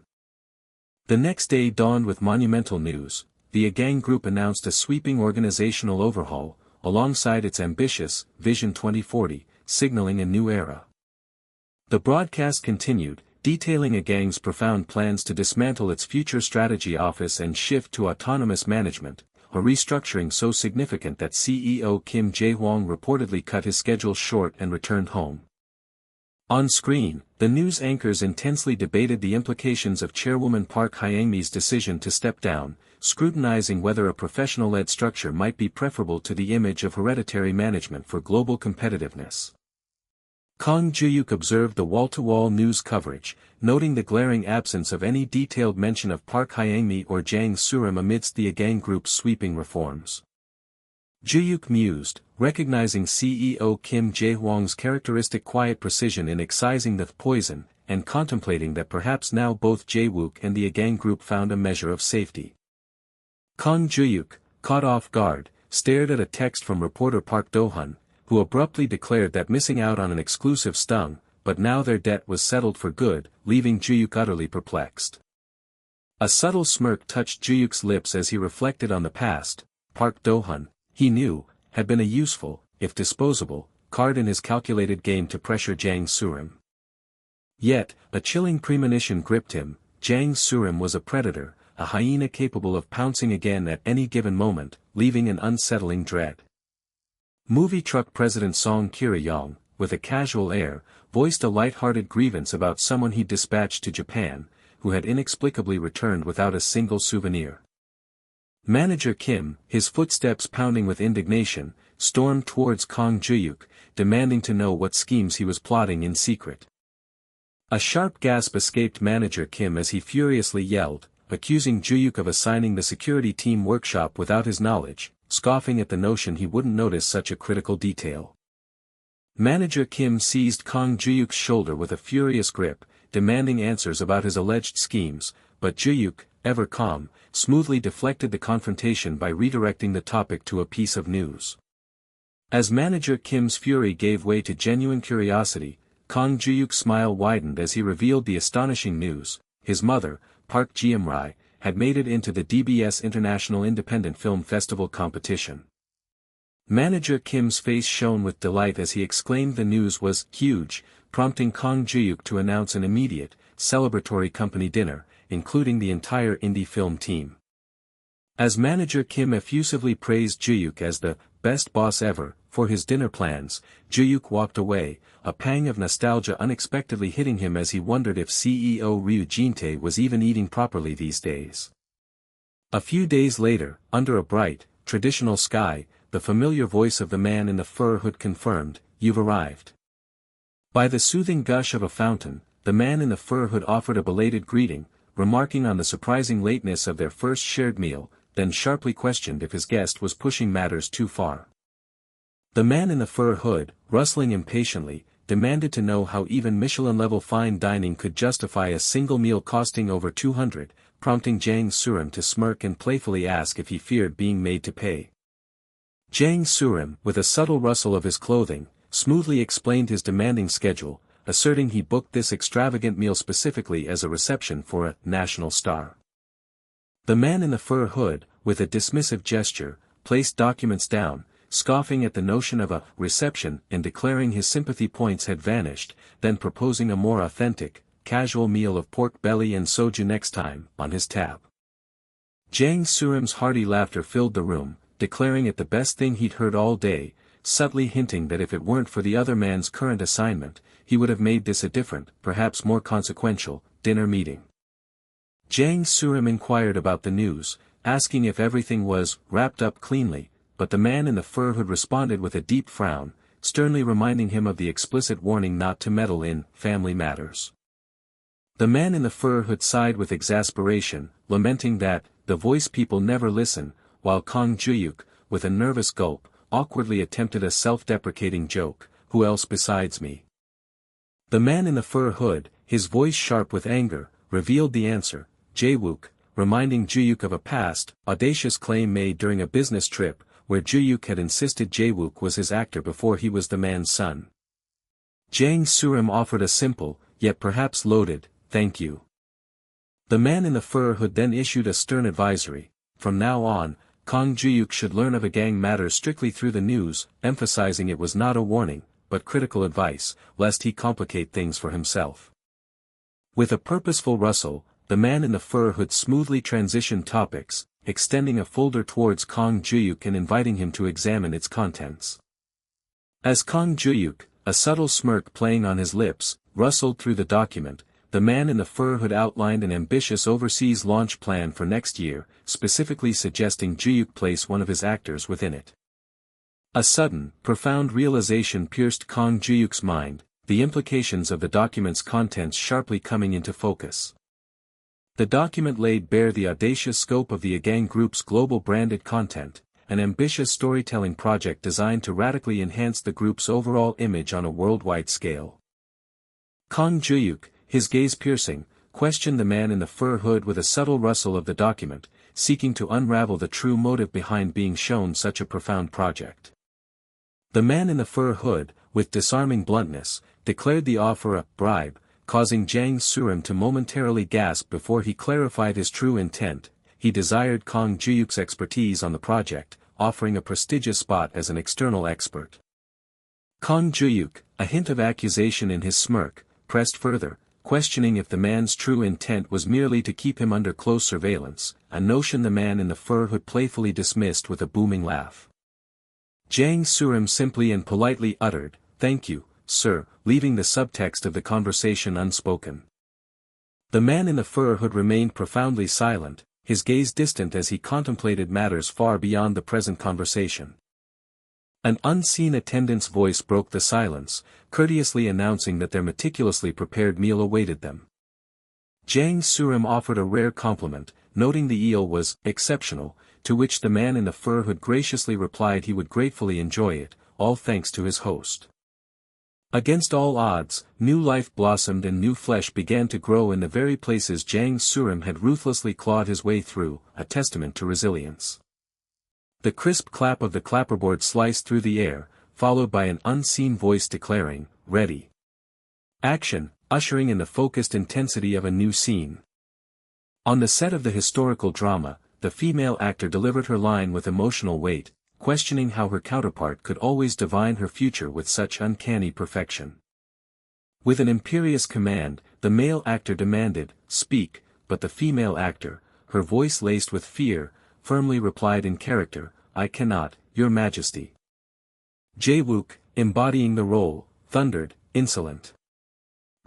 The next day dawned with monumental news. The Agang Group announced a sweeping organizational overhaul, alongside its ambitious Vision 2040, signaling a new era. The broadcast continued, detailing Agang's profound plans to dismantle its future strategy office and shift to autonomous management, a restructuring so significant that CEO Kim Jae-hwang reportedly cut his schedule short and returned home. On screen, the news anchors intensely debated the implications of Chairwoman Park Hyang-mi's decision to step down, scrutinizing whether a professional-led structure might be preferable to the image of hereditary management for global competitiveness. Kang Juhyuk observed the wall-to-wall news coverage, noting the glaring absence of any detailed mention of Park Hyang-mi or Jang Surim amidst the Agang Group's sweeping reforms. Juhyuk mused, recognizing CEO Kim Jae-hwang's characteristic quiet precision in excising the poison, and contemplating that perhaps now both Jae-wook and the Agang Group found a measure of safety. Kang Juhyuk, caught off guard, stared at a text from reporter Park Do-hun, who abruptly declared that missing out on an exclusive stung, but now their debt was settled for good, leaving Juhyuk utterly perplexed. A subtle smirk touched Juhyuk's lips as he reflected on the past. Park Do-hun, he knew, had been a useful, if disposable, card in his calculated game to pressure Jang Surim. Yet, a chilling premonition gripped him: Jang Surim was a predator, a hyena capable of pouncing again at any given moment, leaving an unsettling dread. Movie truck president Song Kira-yong, with a casual air, voiced a light-hearted grievance about someone he'd dispatched to Japan, who had inexplicably returned without a single souvenir. Manager Kim, his footsteps pounding with indignation, stormed towards Kang Juhyuk, demanding to know what schemes he was plotting in secret. A sharp gasp escaped Manager Kim as he furiously yelled, accusing Juhyuk of assigning the security team workshop without his knowledge, scoffing at the notion he wouldn't notice such a critical detail. Manager Kim seized Kang Juhyuk's shoulder with a furious grip, demanding answers about his alleged schemes, but Juhyuk, ever calm, smoothly deflected the confrontation by redirecting the topic to a piece of news. As Manager Kim's fury gave way to genuine curiosity, Kang Juhyuk's smile widened as he revealed the astonishing news: his mother, Park Ji-rai, had made it into the DBS International Independent Film Festival competition. Manager Kim's face shone with delight as he exclaimed the news was huge, prompting Kang Juhyuk to announce an immediate, celebratory company dinner, including the entire indie film team. As Manager Kim effusively praised Juhyuk as the best boss ever for his dinner plans, Juhyuk walked away, a pang of nostalgia unexpectedly hitting him as he wondered if CEO Ryu Jin-tae was even eating properly these days. A few days later, under a bright, traditional sky, the familiar voice of the man in the fur hood confirmed, "You've arrived." By the soothing gush of a fountain, the man in the fur hood offered a belated greeting, remarking on the surprising lateness of their first shared meal, then sharply questioned if his guest was pushing matters too far. The man in the fur hood, rustling impatiently, demanded to know how even Michelin-level fine dining could justify a single meal costing over 200, prompting Jang Surim to smirk and playfully ask if he feared being made to pay. Jang Surim, with a subtle rustle of his clothing, smoothly explained his demanding schedule, asserting he booked this extravagant meal specifically as a reception for a national star. The man in the fur hood, with a dismissive gesture, placed documents down, scoffing at the notion of a reception and declaring his sympathy points had vanished, then proposing a more authentic, casual meal of pork belly and soju next time, on his tab. Jang Surim's hearty laughter filled the room, declaring it the best thing he'd heard all day, subtly hinting that if it weren't for the other man's current assignment, he would have made this a different, perhaps more consequential, dinner meeting. Jang Surim inquired about the news, asking if everything was wrapped up cleanly, but the man in the fur hood responded with a deep frown, sternly reminding him of the explicit warning not to meddle in family matters. The man in the fur hood sighed with exasperation, lamenting that the voice people never listen, while Kang Juhyuk, with a nervous gulp, awkwardly attempted a self-deprecating joke, "Who else besides me?" The man in the fur hood, his voice sharp with anger, revealed the answer: Jae-wook, reminding Juhyuk of a past, audacious claim made during a business trip, where Juhyuk had insisted Jae-wook was his actor before he was the man's son. Jang Surim offered a simple, yet perhaps loaded, "Thank you." The man in the fur hood then issued a stern advisory: from now on, Kang Juhyuk should learn of a gang matters strictly through the news, emphasizing it was not a warning, but critical advice, lest he complicate things for himself. With a purposeful rustle, the man in the fur hood smoothly transitioned topics, extending a folder towards Kang Juhyuk and inviting him to examine its contents. As Kang Juhyuk, a subtle smirk playing on his lips, rustled through the document, the man in the fur hood outlined an ambitious overseas launch plan for next year, specifically suggesting Juhyuk place one of his actors within it. A sudden, profound realization pierced Kang Juhyuk's mind, the implications of the document's contents sharply coming into focus. The document laid bare the audacious scope of the Agang Group's global branded content, an ambitious storytelling project designed to radically enhance the group's overall image on a worldwide scale. Kang Juhyuk, his gaze piercing, questioned the man in the fur hood with a subtle rustle of the document, seeking to unravel the true motive behind being shown such a profound project. The man in the fur hood, with disarming bluntness, declared the offer a bribe, causing Jang Surim to momentarily gasp before he clarified his true intent. He desired Kang Juhyuk's expertise on the project, offering a prestigious spot as an external expert. Kang Juhyuk, a hint of accusation in his smirk, pressed further, questioning if the man's true intent was merely to keep him under close surveillance, a notion the man in the fur hood playfully dismissed with a booming laugh. Jang Surim simply and politely uttered, "Thank you, sir," leaving the subtext of the conversation unspoken. The man in the fur hood remained profoundly silent, his gaze distant as he contemplated matters far beyond the present conversation. An unseen attendant's voice broke the silence, courteously announcing that their meticulously prepared meal awaited them. Jang Surim offered a rare compliment, noting the eel was exceptional, to which the man in the fur hood graciously replied he would gratefully enjoy it, all thanks to his host. Against all odds, new life blossomed and new flesh began to grow in the very places Jang Surim had ruthlessly clawed his way through, a testament to resilience. The crisp clap of the clapperboard sliced through the air, followed by an unseen voice declaring, "Ready. Action," ushering in the focused intensity of a new scene. On the set of the historical drama, the female actor delivered her line with emotional weight, questioning how her counterpart could always divine her future with such uncanny perfection. With an imperious command, the male actor demanded, "Speak," but the female actor, her voice laced with fear, firmly replied in character, "I cannot, your majesty." Jae-wook, embodying the role, thundered, "Insolent.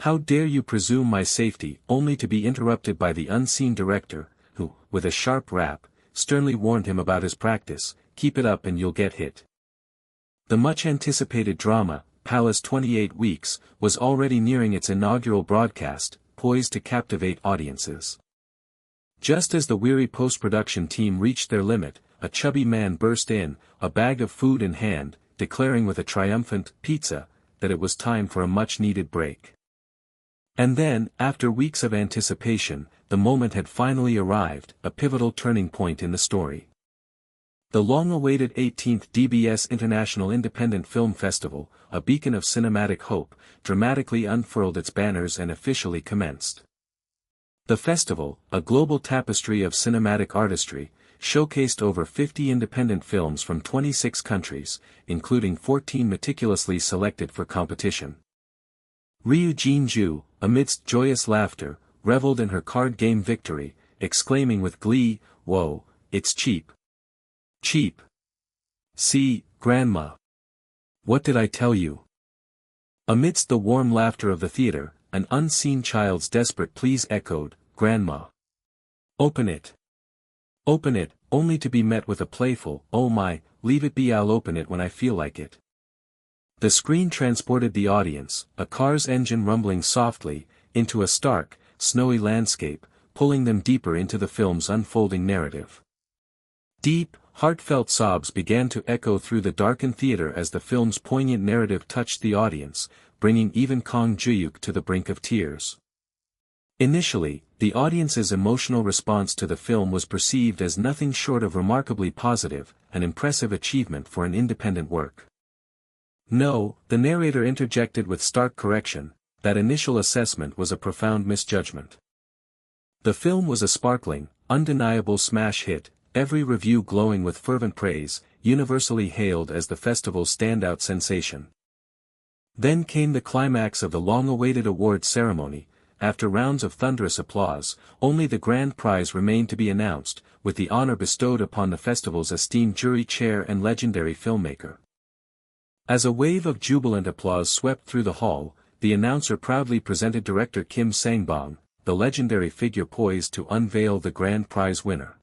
How dare you presume my safety only to be interrupted by the unseen director, who, with a sharp rap, sternly warned him about his practice, "Keep it up and you'll get hit." The much-anticipated drama, Palace 28 Weeks, was already nearing its inaugural broadcast, poised to captivate audiences. Just as the weary post-production team reached their limit, a chubby man burst in, a bag of food in hand, declaring with a triumphant "pizza," that it was time for a much-needed break. And then, after weeks of anticipation, the moment had finally arrived, a pivotal turning point in the story. The long-awaited 18th DBS International Independent Film Festival, a beacon of cinematic hope, dramatically unfurled its banners and officially commenced. The festival, a global tapestry of cinematic artistry, showcased over 50 independent films from 26 countries, including 14 meticulously selected for competition. Ryu Jin-ju, amidst joyous laughter, reveled in her card game victory, exclaiming with glee, "Whoa, it's cheap. Cheap. See, Grandma. What did I tell you?" Amidst the warm laughter of the theater, an unseen child's desperate pleas echoed, "Grandma. Open it. Open it," only to be met with a playful, "Oh my, leave it be, I'll open it when I feel like it." The screen transported the audience, a car's engine rumbling softly, into a stark, snowy landscape, pulling them deeper into the film's unfolding narrative. Deep, heartfelt sobs began to echo through the darkened theater as the film's poignant narrative touched the audience, bringing even Kang Juhyuk to the brink of tears. Initially, the audience's emotional response to the film was perceived as nothing short of remarkably positive, an impressive achievement for an independent work. No, the narrator interjected with stark correction, that initial assessment was a profound misjudgment. The film was a sparkling, undeniable smash hit, every review glowing with fervent praise, universally hailed as the festival's standout sensation. Then came the climax of the long-awaited award ceremony. After rounds of thunderous applause, only the grand prize remained to be announced, with the honor bestowed upon the festival's esteemed jury chair and legendary filmmaker. As a wave of jubilant applause swept through the hall, the announcer proudly presented director Kim Sang-bong, the legendary figure poised to unveil the grand prize winner.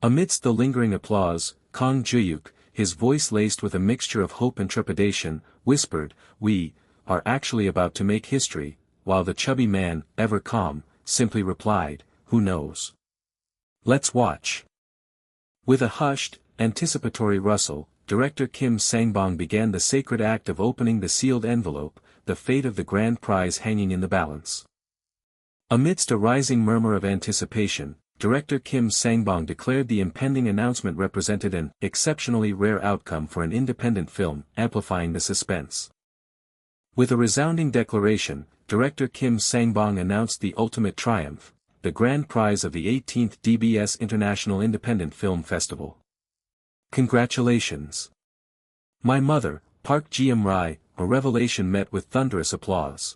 Amidst the lingering applause, Kang Juhyuk, his voice laced with a mixture of hope and trepidation, whispered, "We are actually about to make history," while the chubby man, ever calm, simply replied, "Who knows? Let's watch." With a hushed, anticipatory rustle, director Kim Sang-bong began the sacred act of opening the sealed envelope, the fate of the grand prize hanging in the balance. Amidst a rising murmur of anticipation, director Kim Sang-bong declared the impending announcement represented an exceptionally rare outcome for an independent film, amplifying the suspense. With a resounding declaration, director Kim Sang-bong announced the ultimate triumph, the grand prize of the 18th DBS International Independent Film Festival. Congratulations. My mother, Park Ji-rai, a revelation met with thunderous applause.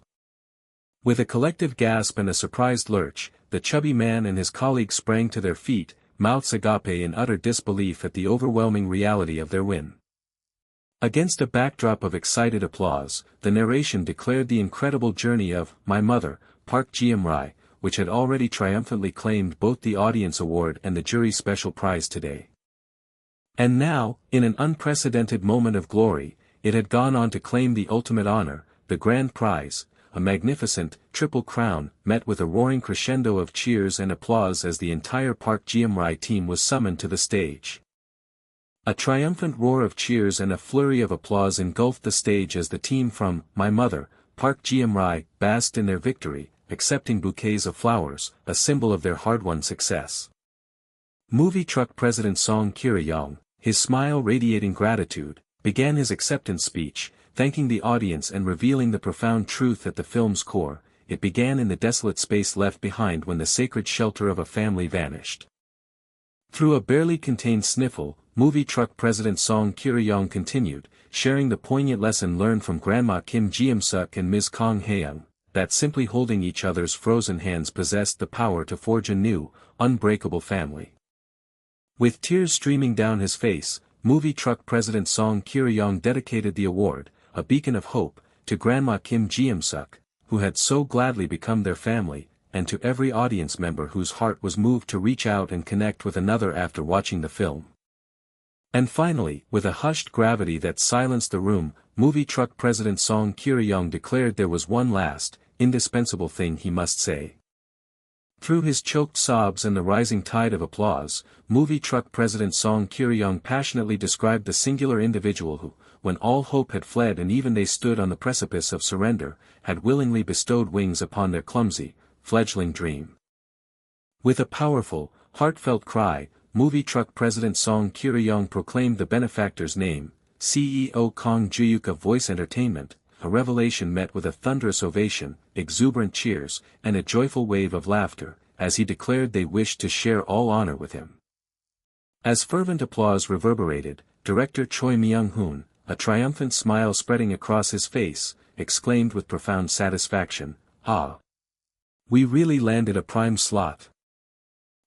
With a collective gasp and a surprised lurch, the chubby man and his colleague sprang to their feet, mouths agape in utter disbelief at the overwhelming reality of their win. Against a backdrop of excited applause, the narration declared the incredible journey of My Mother, Park Ji-rai, which had already triumphantly claimed both the audience award and the jury special prize today. And now, in an unprecedented moment of glory, it had gone on to claim the ultimate honor, the grand prize, a magnificent, triple crown, met with a roaring crescendo of cheers and applause as the entire Park Ji-rai team was summoned to the stage. A triumphant roar of cheers and a flurry of applause engulfed the stage as the team from My Mother, Park Ji-rai, basked in their victory, accepting bouquets of flowers, a symbol of their hard-won success. Movie truck president Song Kye-ryong, his smile radiating gratitude, began his acceptance speech, thanking the audience and revealing the profound truth at the film's core. It began in the desolate space left behind when the sacred shelter of a family vanished. Through a barely contained sniffle, movie truck president Song Kye-ryong continued, sharing the poignant lesson learned from Grandma Kim Ji-suk and Ms. Kang Hae-young, that simply holding each other's frozen hands possessed the power to forge a new, unbreakable family. With tears streaming down his face, movie truck president Song Kye-ryong dedicated the award, a beacon of hope, to Grandma Kim Ji-suk, who had so gladly become their family, and to every audience member whose heart was moved to reach out and connect with another after watching the film. And finally, with a hushed gravity that silenced the room, movie truck president Song Kye-ryong declared there was one last, indispensable thing he must say. Through his choked sobs and the rising tide of applause, movie truck president Song Kye-ryong passionately described the singular individual who, when all hope had fled and even they stood on the precipice of surrender, had willingly bestowed wings upon their clumsy, fledgling dream. With a powerful, heartfelt cry, movie truck president Song Kye-ryong proclaimed the benefactor's name, CEO Kang Juhyuk of Voice Entertainment, a revelation met with a thunderous ovation, exuberant cheers, and a joyful wave of laughter, as he declared they wished to share all honor with him. As fervent applause reverberated, director Choi Myung-hoon, a triumphant smile spreading across his face, exclaimed with profound satisfaction, "Ah! We really landed a prime slot."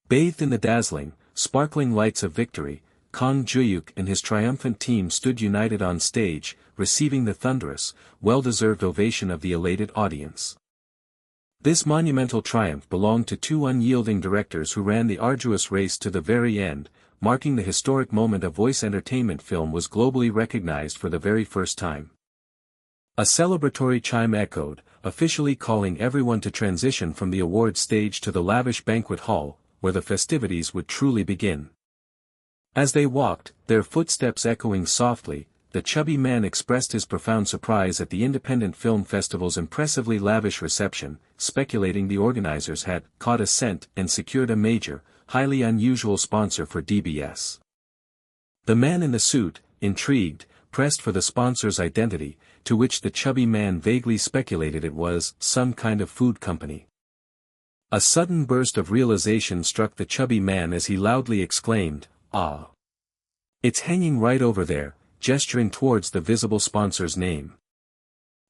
Bathed in the dazzling, sparkling lights of victory, Kang Juhyuk and his triumphant team stood united on stage, receiving the thunderous, well-deserved ovation of the elated audience. This monumental triumph belonged to two unyielding directors who ran the arduous race to the very end, marking the historic moment a voice entertainment film was globally recognized for the very first time. A celebratory chime echoed, officially calling everyone to transition from the awards stage to the lavish banquet hall, where the festivities would truly begin. As they walked, their footsteps echoing softly, the chubby man expressed his profound surprise at the Independent Film Festival's impressively lavish reception, speculating the organizers had caught a scent and secured a major, highly unusual sponsor for DBS. The man in the suit, intrigued, pressed for the sponsor's identity, to which the chubby man vaguely speculated it was some kind of food company. A sudden burst of realization struck the chubby man as he loudly exclaimed, "Ah! It's hanging right over there," gesturing towards the visible sponsor's name.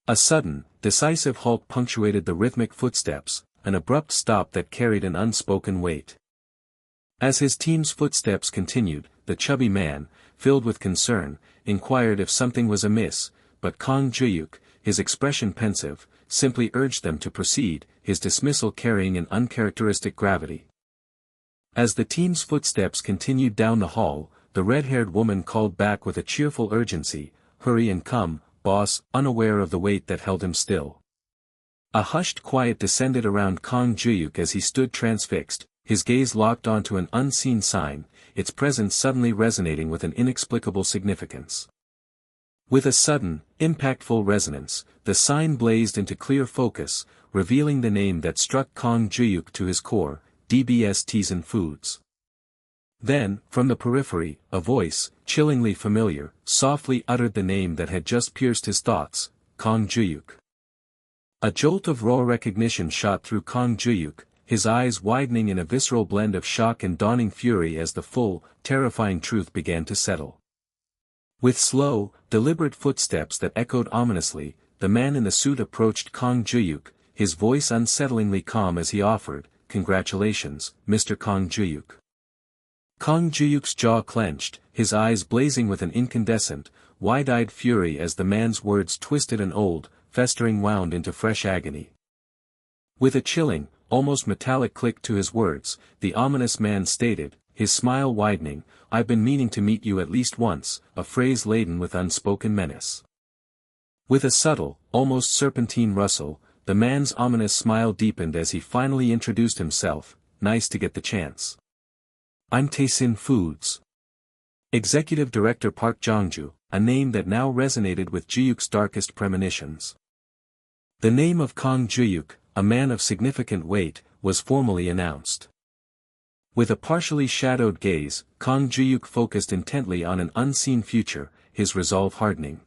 A sudden, decisive halt punctuated the rhythmic footsteps, an abrupt stop that carried an unspoken weight. As his team's footsteps continued, the chubby man, filled with concern, inquired if something was amiss, but Kang Juhyuk, his expression pensive, simply urged them to proceed, his dismissal carrying an uncharacteristic gravity. As the team's footsteps continued down the hall, the red-haired woman called back with a cheerful urgency, "Hurry and come, boss," unaware of the weight that held him still. A hushed quiet descended around Kang Juhyuk as he stood transfixed, his gaze locked onto an unseen sign, its presence suddenly resonating with an inexplicable significance. With a sudden, impactful resonance, the sign blazed into clear focus, revealing the name that struck Kang Juhyuk to his core, DBS Tizen Foods. Then, from the periphery, a voice, chillingly familiar, softly uttered the name that had just pierced his thoughts, Kang Juhyuk. A jolt of raw recognition shot through Kang Juhyuk, his eyes widening in a visceral blend of shock and dawning fury as the full, terrifying truth began to settle. With slow, deliberate footsteps that echoed ominously, the man in the suit approached Kang Juhyuk, his voice unsettlingly calm as he offered, "Congratulations, Mr. Kang Juhyuk." Kang Juhyuk's jaw clenched, his eyes blazing with an incandescent, wide-eyed fury as the man's words twisted an old, festering wound into fresh agony. With a chilling, almost metallic click to his words, the ominous man stated, his smile widening, "I've been meaning to meet you at least once," a phrase laden with unspoken menace. With a subtle, almost serpentine rustle, the man's ominous smile deepened as he finally introduced himself, "Nice to get the chance. I'm Taesin Foods Executive Director Park Jongju," a name that now resonated with Juhyuk's darkest premonitions. The name of Kang Juhyuk, a man of significant weight, was formally announced. With a partially shadowed gaze, Kang Juhyuk focused intently on an unseen future, his resolve hardening.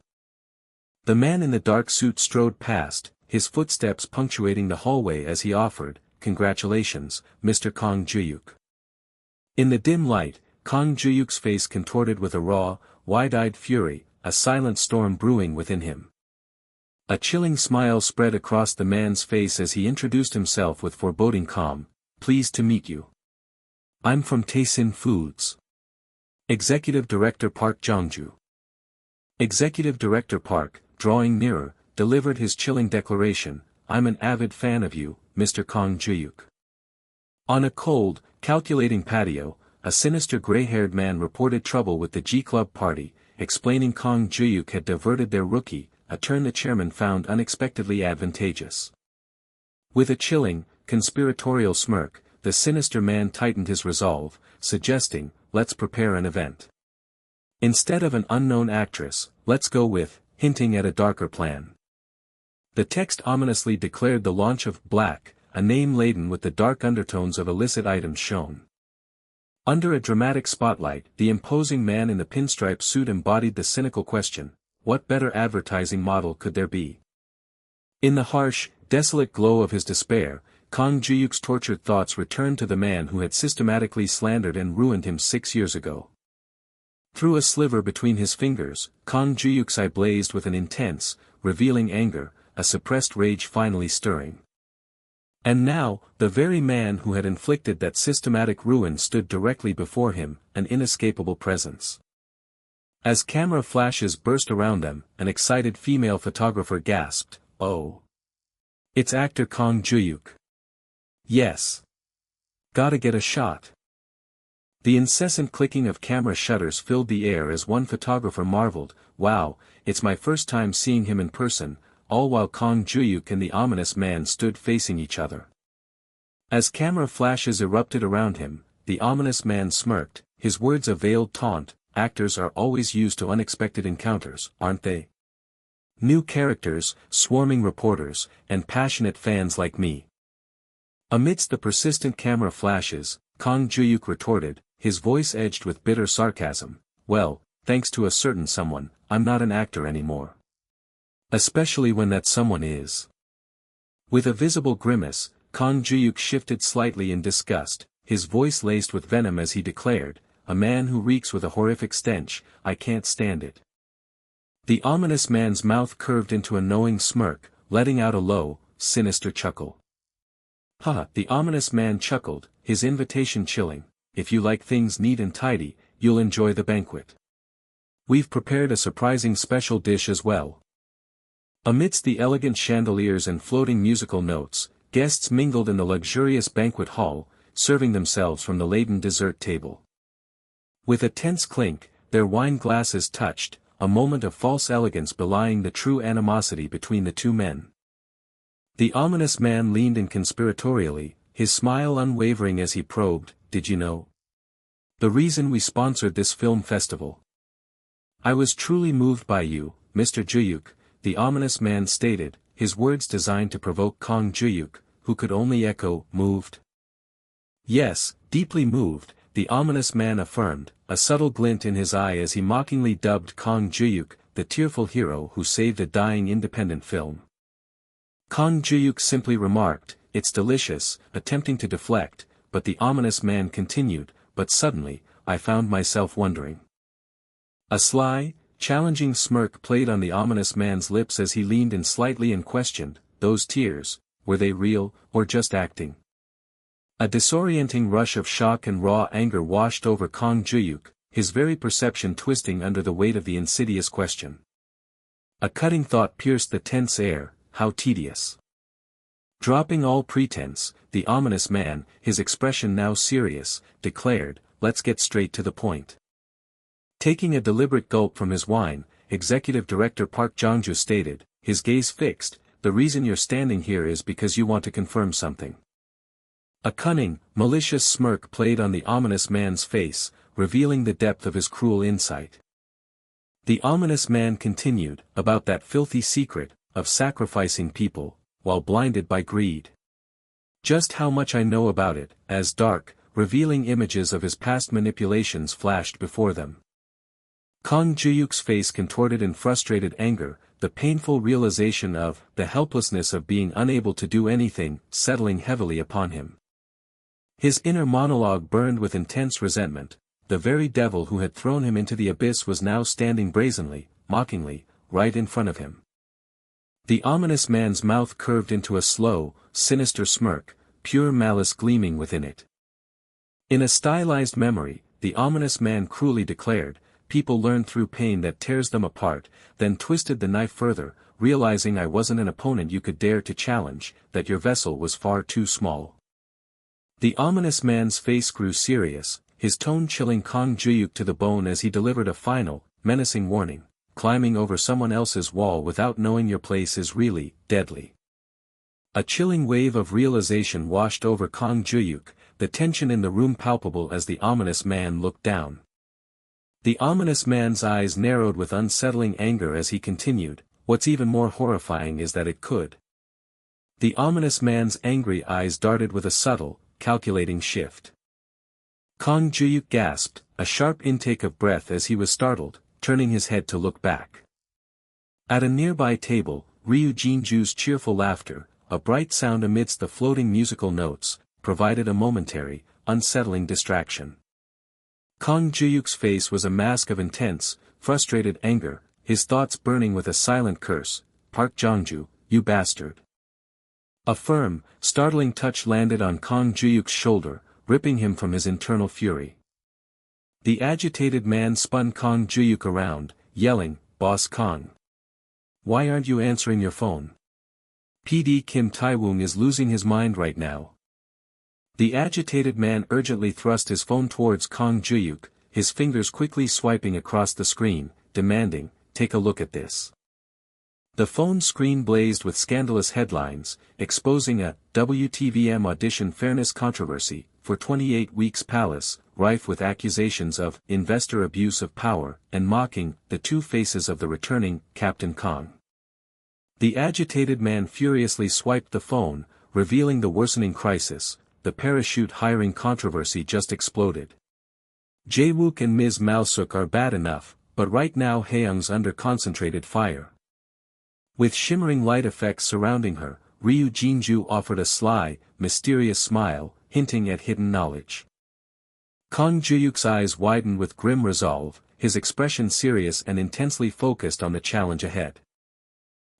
The man in the dark suit strode past, his footsteps punctuating the hallway as he offered, "Congratulations, Mr. Kang Juhyuk." In the dim light, Kang Juhyuk's face contorted with a raw, wide-eyed fury, a silent storm brewing within him. A chilling smile spread across the man's face as he introduced himself with foreboding calm, "Pleased to meet you. I'm from Taesin Foods. Executive Director Park Jongju." Executive Director Park, drawing nearer, delivered his chilling declaration, "I'm an avid fan of you, Mr. Kang Juhyuk." On a cold, calculating patio, a sinister gray-haired man reported trouble with the G-Club party, explaining Kang Juhyuk had diverted their rookie, a turn the chairman found unexpectedly advantageous. With a chilling, conspiratorial smirk, the sinister man tightened his resolve, suggesting, "Let's prepare an event. Instead of an unknown actress, let's go with," hinting at a darker plan. The text ominously declared the launch of Black, a name laden with the dark undertones of illicit items shown. Under a dramatic spotlight, the imposing man in the pinstripe suit embodied the cynical question, what better advertising model could there be? In the harsh, desolate glow of his despair, Kang Juhyuk's tortured thoughts returned to the man who had systematically slandered and ruined him 6 years ago. Through a sliver between his fingers, Kang Juhyuk's eye blazed with an intense, revealing anger, a suppressed rage finally stirring. And now, the very man who had inflicted that systematic ruin stood directly before him, an inescapable presence. As camera flashes burst around them, an excited female photographer gasped, "Oh! It's actor Kang Juhyuk. Yes. Gotta get a shot." The incessant clicking of camera shutters filled the air as one photographer marveled, "Wow, it's my first time seeing him in person," all while Kang Juhyuk and the ominous man stood facing each other. As camera flashes erupted around him, the ominous man smirked, his words a veiled taunt, "Actors are always used to unexpected encounters, aren't they? New characters, swarming reporters, and passionate fans like me." Amidst the persistent camera flashes, Kang Juhyuk retorted, his voice edged with bitter sarcasm, "Well, thanks to a certain someone, I'm not an actor anymore. Especially when that someone is." With a visible grimace, Kang Juhyuk shifted slightly in disgust, his voice laced with venom as he declared, "A man who reeks with a horrific stench, I can't stand it." The ominous man's mouth curved into a knowing smirk, letting out a low, sinister chuckle. "Ha!" The ominous man chuckled, his invitation chilling, "If you like things neat and tidy, you'll enjoy the banquet. We've prepared a surprising special dish as well." Amidst the elegant chandeliers and floating musical notes, guests mingled in the luxurious banquet hall, serving themselves from the laden dessert table. With a tense clink, their wine glasses touched, a moment of false elegance belying the true animosity between the two men. The ominous man leaned in conspiratorially, his smile unwavering as he probed, "Did you know? The reason we sponsored this film festival. I was truly moved by you, Mr. Juhyuk," the ominous man stated, his words designed to provoke Kang Juhyuk, who could only echo, "Moved?" "Yes, deeply moved," the ominous man affirmed, a subtle glint in his eye as he mockingly dubbed Kang Juhyuk, the tearful hero who saved a dying independent film. Kang Juhyuk simply remarked, "It's delicious," attempting to deflect, but the ominous man continued, "But suddenly, I found myself wondering." A sly, challenging smirk played on the ominous man's lips as he leaned in slightly and questioned, "Those tears, were they real, or just acting? A disorienting rush of shock and raw anger washed over Kang Juhyuk, his very perception twisting under the weight of the insidious question. A cutting thought pierced the tense air, how tedious. Dropping all pretense, the ominous man, his expression now serious, declared, "Let's get straight to the point." Taking a deliberate gulp from his wine, Executive Director Park Jong-ju stated, his gaze fixed, "The reason you're standing here is because you want to confirm something." A cunning, malicious smirk played on the ominous man's face, revealing the depth of his cruel insight. The ominous man continued, "About that filthy secret, of sacrificing people, while blinded by greed. Just how much I know about it," as dark, revealing images of his past manipulations flashed before them. Kang Juhyuk's face contorted in frustrated anger, the painful realization of the helplessness of being unable to do anything, settling heavily upon him. His inner monologue burned with intense resentment. The very devil who had thrown him into the abyss was now standing brazenly, mockingly, right in front of him. The ominous man's mouth curved into a slow, sinister smirk, pure malice gleaming within it. In a stylized memory, the ominous man cruelly declared, "People learn through pain that tears them apart," then twisted the knife further, "Realizing I wasn't an opponent you could dare to challenge, that your vessel was far too small." The ominous man's face grew serious, his tone chilling Kang Juhyuk to the bone as he delivered a final, menacing warning, "Climbing over someone else's wall without knowing your place is really, deadly." A chilling wave of realization washed over Kang Juhyuk, the tension in the room palpable as the ominous man looked down. The ominous man's eyes narrowed with unsettling anger as he continued, "What's even more horrifying is that it could." The ominous man's angry eyes darted with a subtle, calculating shift. Kang Juhyuk gasped, a sharp intake of breath as he was startled, turning his head to look back. At a nearby table, Ryu Jinju's cheerful laughter, a bright sound amidst the floating musical notes, provided a momentary, unsettling distraction. Kang Juhyuk's face was a mask of intense, frustrated anger, his thoughts burning with a silent curse, "Park Jong-ju, you bastard." A firm, startling touch landed on Kang Juhyuk's shoulder, ripping him from his internal fury. The agitated man spun Kang Juhyuk around, yelling, "Boss Kang. Why aren't you answering your phone? PD Kim Tae-woong is losing his mind right now." The agitated man urgently thrust his phone towards Kang Juhyuk, his fingers quickly swiping across the screen, demanding, "Take a look at this." The phone screen blazed with scandalous headlines, exposing a WTVM audition fairness controversy, for 28 weeks palace, rife with accusations of investor abuse of power, and mocking the two faces of the returning Captain Kang. The agitated man furiously swiped the phone, revealing the worsening crisis. The parachute hiring controversy just exploded. Jae-wook and Ms. Malsuk are bad enough, but right now Haeyoung's under concentrated fire. With shimmering light effects surrounding her, Ryu Jinju offered a sly, mysterious smile, hinting at hidden knowledge. Kang Juhyuk's eyes widened with grim resolve, his expression serious and intensely focused on the challenge ahead.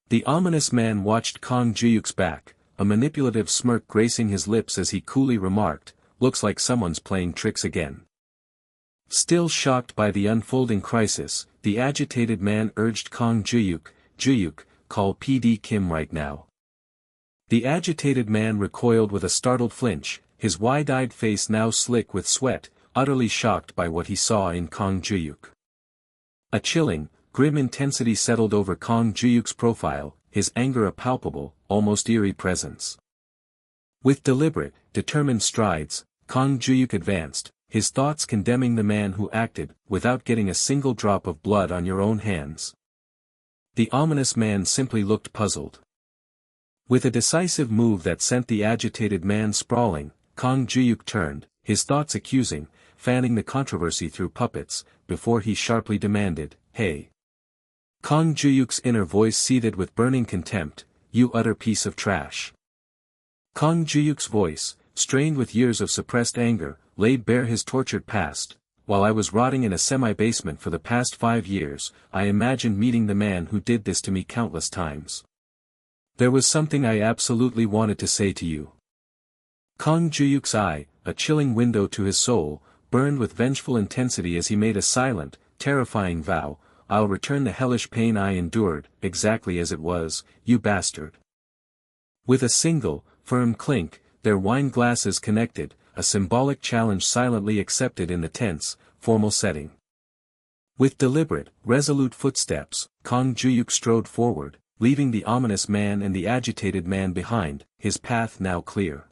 The ominous man watched Kang Juhyuk's back, a manipulative smirk gracing his lips as he coolly remarked, "Looks like someone's playing tricks again." Still shocked by the unfolding crisis, the agitated man urged Kang Juhyuk, "Juhyuk, call PD Kim right now." The agitated man recoiled with a startled flinch, his wide-eyed face now slick with sweat, utterly shocked by what he saw in Kang Juhyuk. A chilling, grim intensity settled over Kang Juhyuk's profile, his anger a palpable, almost eerie presence. With deliberate, determined strides, Kang Juhyuk advanced, his thoughts condemning the man who acted, without getting a single drop of blood on your own hands. The ominous man simply looked puzzled. With a decisive move that sent the agitated man sprawling, Kang Juhyuk turned, his thoughts accusing, fanning the controversy through puppets, before he sharply demanded, "Hey." Kang Juhyuk's inner voice seethed with burning contempt, "You utter piece of trash." Kang Juhyuk's voice, strained with years of suppressed anger, laid bare his tortured past. "While I was rotting in a semi-basement for the past 5 years, I imagined meeting the man who did this to me countless times. There was something I absolutely wanted to say to you. Kang Juhyuk's eye, a chilling window to his soul, burned with vengeful intensity as he made a silent, terrifying vow, I'll return the hellish pain I endured, exactly as it was, you bastard. With a single, firm clink, their wine glasses connected, a symbolic challenge silently accepted in the tense, formal setting. With deliberate, resolute footsteps, Kang Juhyuk strode forward, leaving the ominous man and the agitated man behind, his path now clear.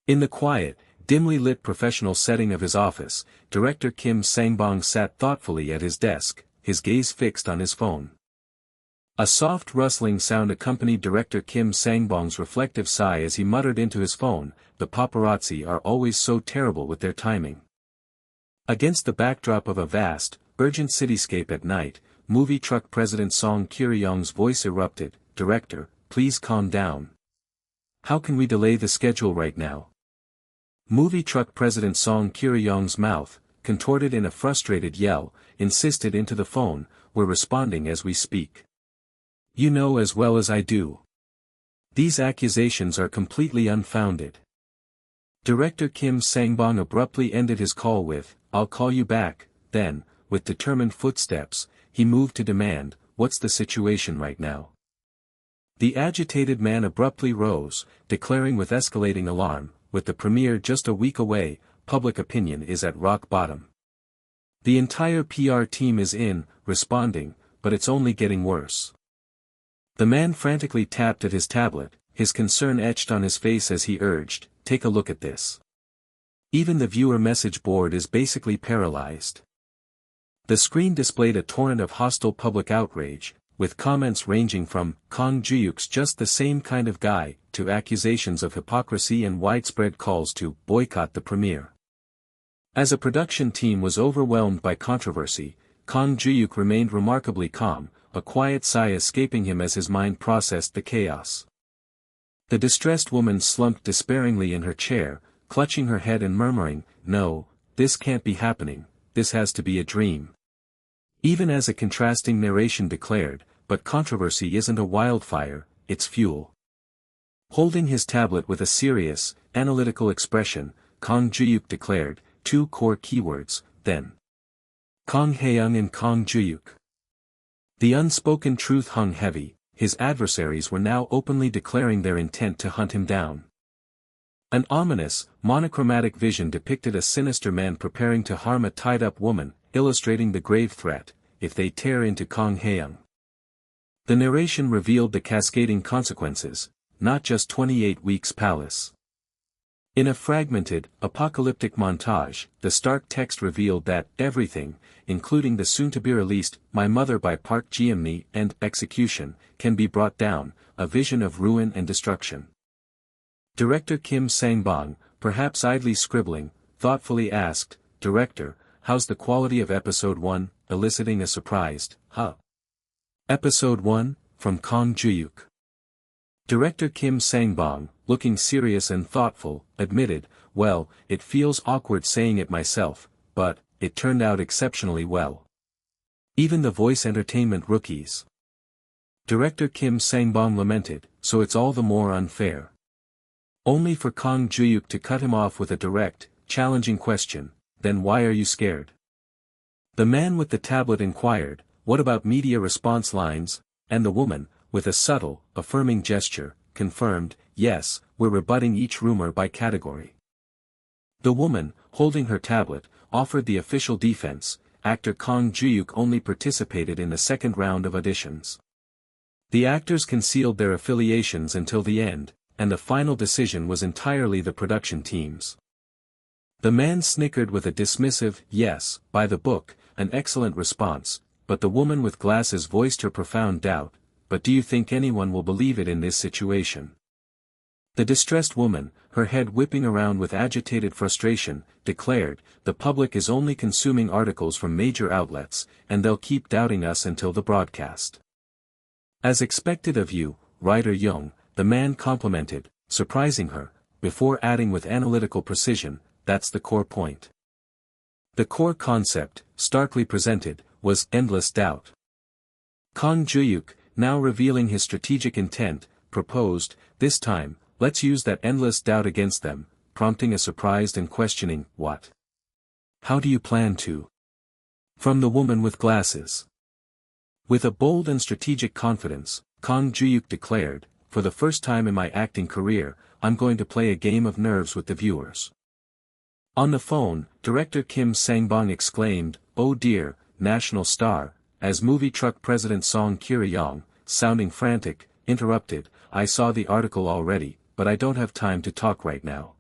In the quiet, dimly lit professional setting of his office, Director Kim Sang-bong sat thoughtfully at his desk, his gaze fixed on his phone. A soft rustling sound accompanied Director Kim Sang-bong's reflective sigh as he muttered into his phone, the paparazzi are always so terrible with their timing. Against the backdrop of a vast, urgent cityscape at night, movie truck president Song Kiri-young's voice erupted, Director, please calm down. How can we delay the schedule right now? Movie truck president Song Kiri-young's mouth, contorted in a frustrated yell, insisted into the phone, we're responding as we speak. You know as well as I do. These accusations are completely unfounded. Director Kim Sang-bong abruptly ended his call with, I'll call you back, then, with determined footsteps, he moved to demand, what's the situation right now? The agitated man abruptly rose, declaring with escalating alarm, with the premiere just a week away, public opinion is at rock bottom. The entire PR team is in, responding, but it's only getting worse. The man frantically tapped at his tablet, his concern etched on his face as he urged, take a look at this. Even the viewer message board is basically paralyzed. The screen displayed a torrent of hostile public outrage, with comments ranging from, Kang Juhyuk's just the same kind of guy, to accusations of hypocrisy and widespread calls to boycott the premiere. As a production team was overwhelmed by controversy, Kang Juhyuk remained remarkably calm, a quiet sigh escaping him as his mind processed the chaos. The distressed woman slumped despairingly in her chair, clutching her head and murmuring, no, this can't be happening, this has to be a dream. Even as a contrasting narration declared, but controversy isn't a wildfire, it's fuel. Holding his tablet with a serious, analytical expression, Kang Juhyuk declared, two core keywords, then. Kang Hae-young and Kang Juhyuk. The unspoken truth hung heavy, his adversaries were now openly declaring their intent to hunt him down. An ominous, monochromatic vision depicted a sinister man preparing to harm a tied-up woman, illustrating the grave threat, if they tear into Kang Hae-young. The narration revealed the cascading consequences, not just 28 weeks palace. In a fragmented, apocalyptic montage, the stark text revealed that everything, including the soon-to-be-released My Mother by Park Ji-mi and Execution, can be brought down, a vision of ruin and destruction. Director Kim Sang-bong, perhaps idly scribbling, thoughtfully asked, Director, how's the quality of Episode 1, eliciting a surprised, huh? Episode 1, from Kang Juhyuk. Director Kim Sang-bong, looking serious and thoughtful, admitted, well, it feels awkward saying it myself, but, it turned out exceptionally well. Even the voice entertainment rookies. Director Kim Sang-bong lamented, so it's all the more unfair. Only for Kang Juhyuk to cut him off with a direct, challenging question, then why are you scared? The man with the tablet inquired, what about media response lines, and the woman, with a subtle, affirming gesture, confirmed, yes, we're rebutting each rumor by category. The woman, holding her tablet, offered the official defense, actor Kang Juhyuk only participated in the second round of auditions. The actors concealed their affiliations until the end, and the final decision was entirely the production team's. The man snickered with a dismissive, yes, by the book, an excellent response, but the woman with glasses voiced her profound doubt, but do you think anyone will believe it in this situation? The distressed woman, her head whipping around with agitated frustration, declared, the public is only consuming articles from major outlets, and they'll keep doubting us until the broadcast. As expected of you, writer Young, the man complimented, surprising her, before adding with analytical precision, that's the core point. The core concept, starkly presented, was endless doubt. Kang Juhyuk, now revealing his strategic intent, proposed, "This time, let's use that endless doubt against them," prompting a surprised and questioning, "What? How do you plan to?" From the woman with glasses. With a bold and strategic confidence, Kang Juhyuk declared, "For the first time in my acting career, I'm going to play a game of nerves with the viewers." On the phone, director Kim Sang-bong exclaimed, "Oh dear, national star," as movie truck president Song Kiri-yong, sounding frantic, interrupted, "I saw the article already, but I don't have time to talk right now."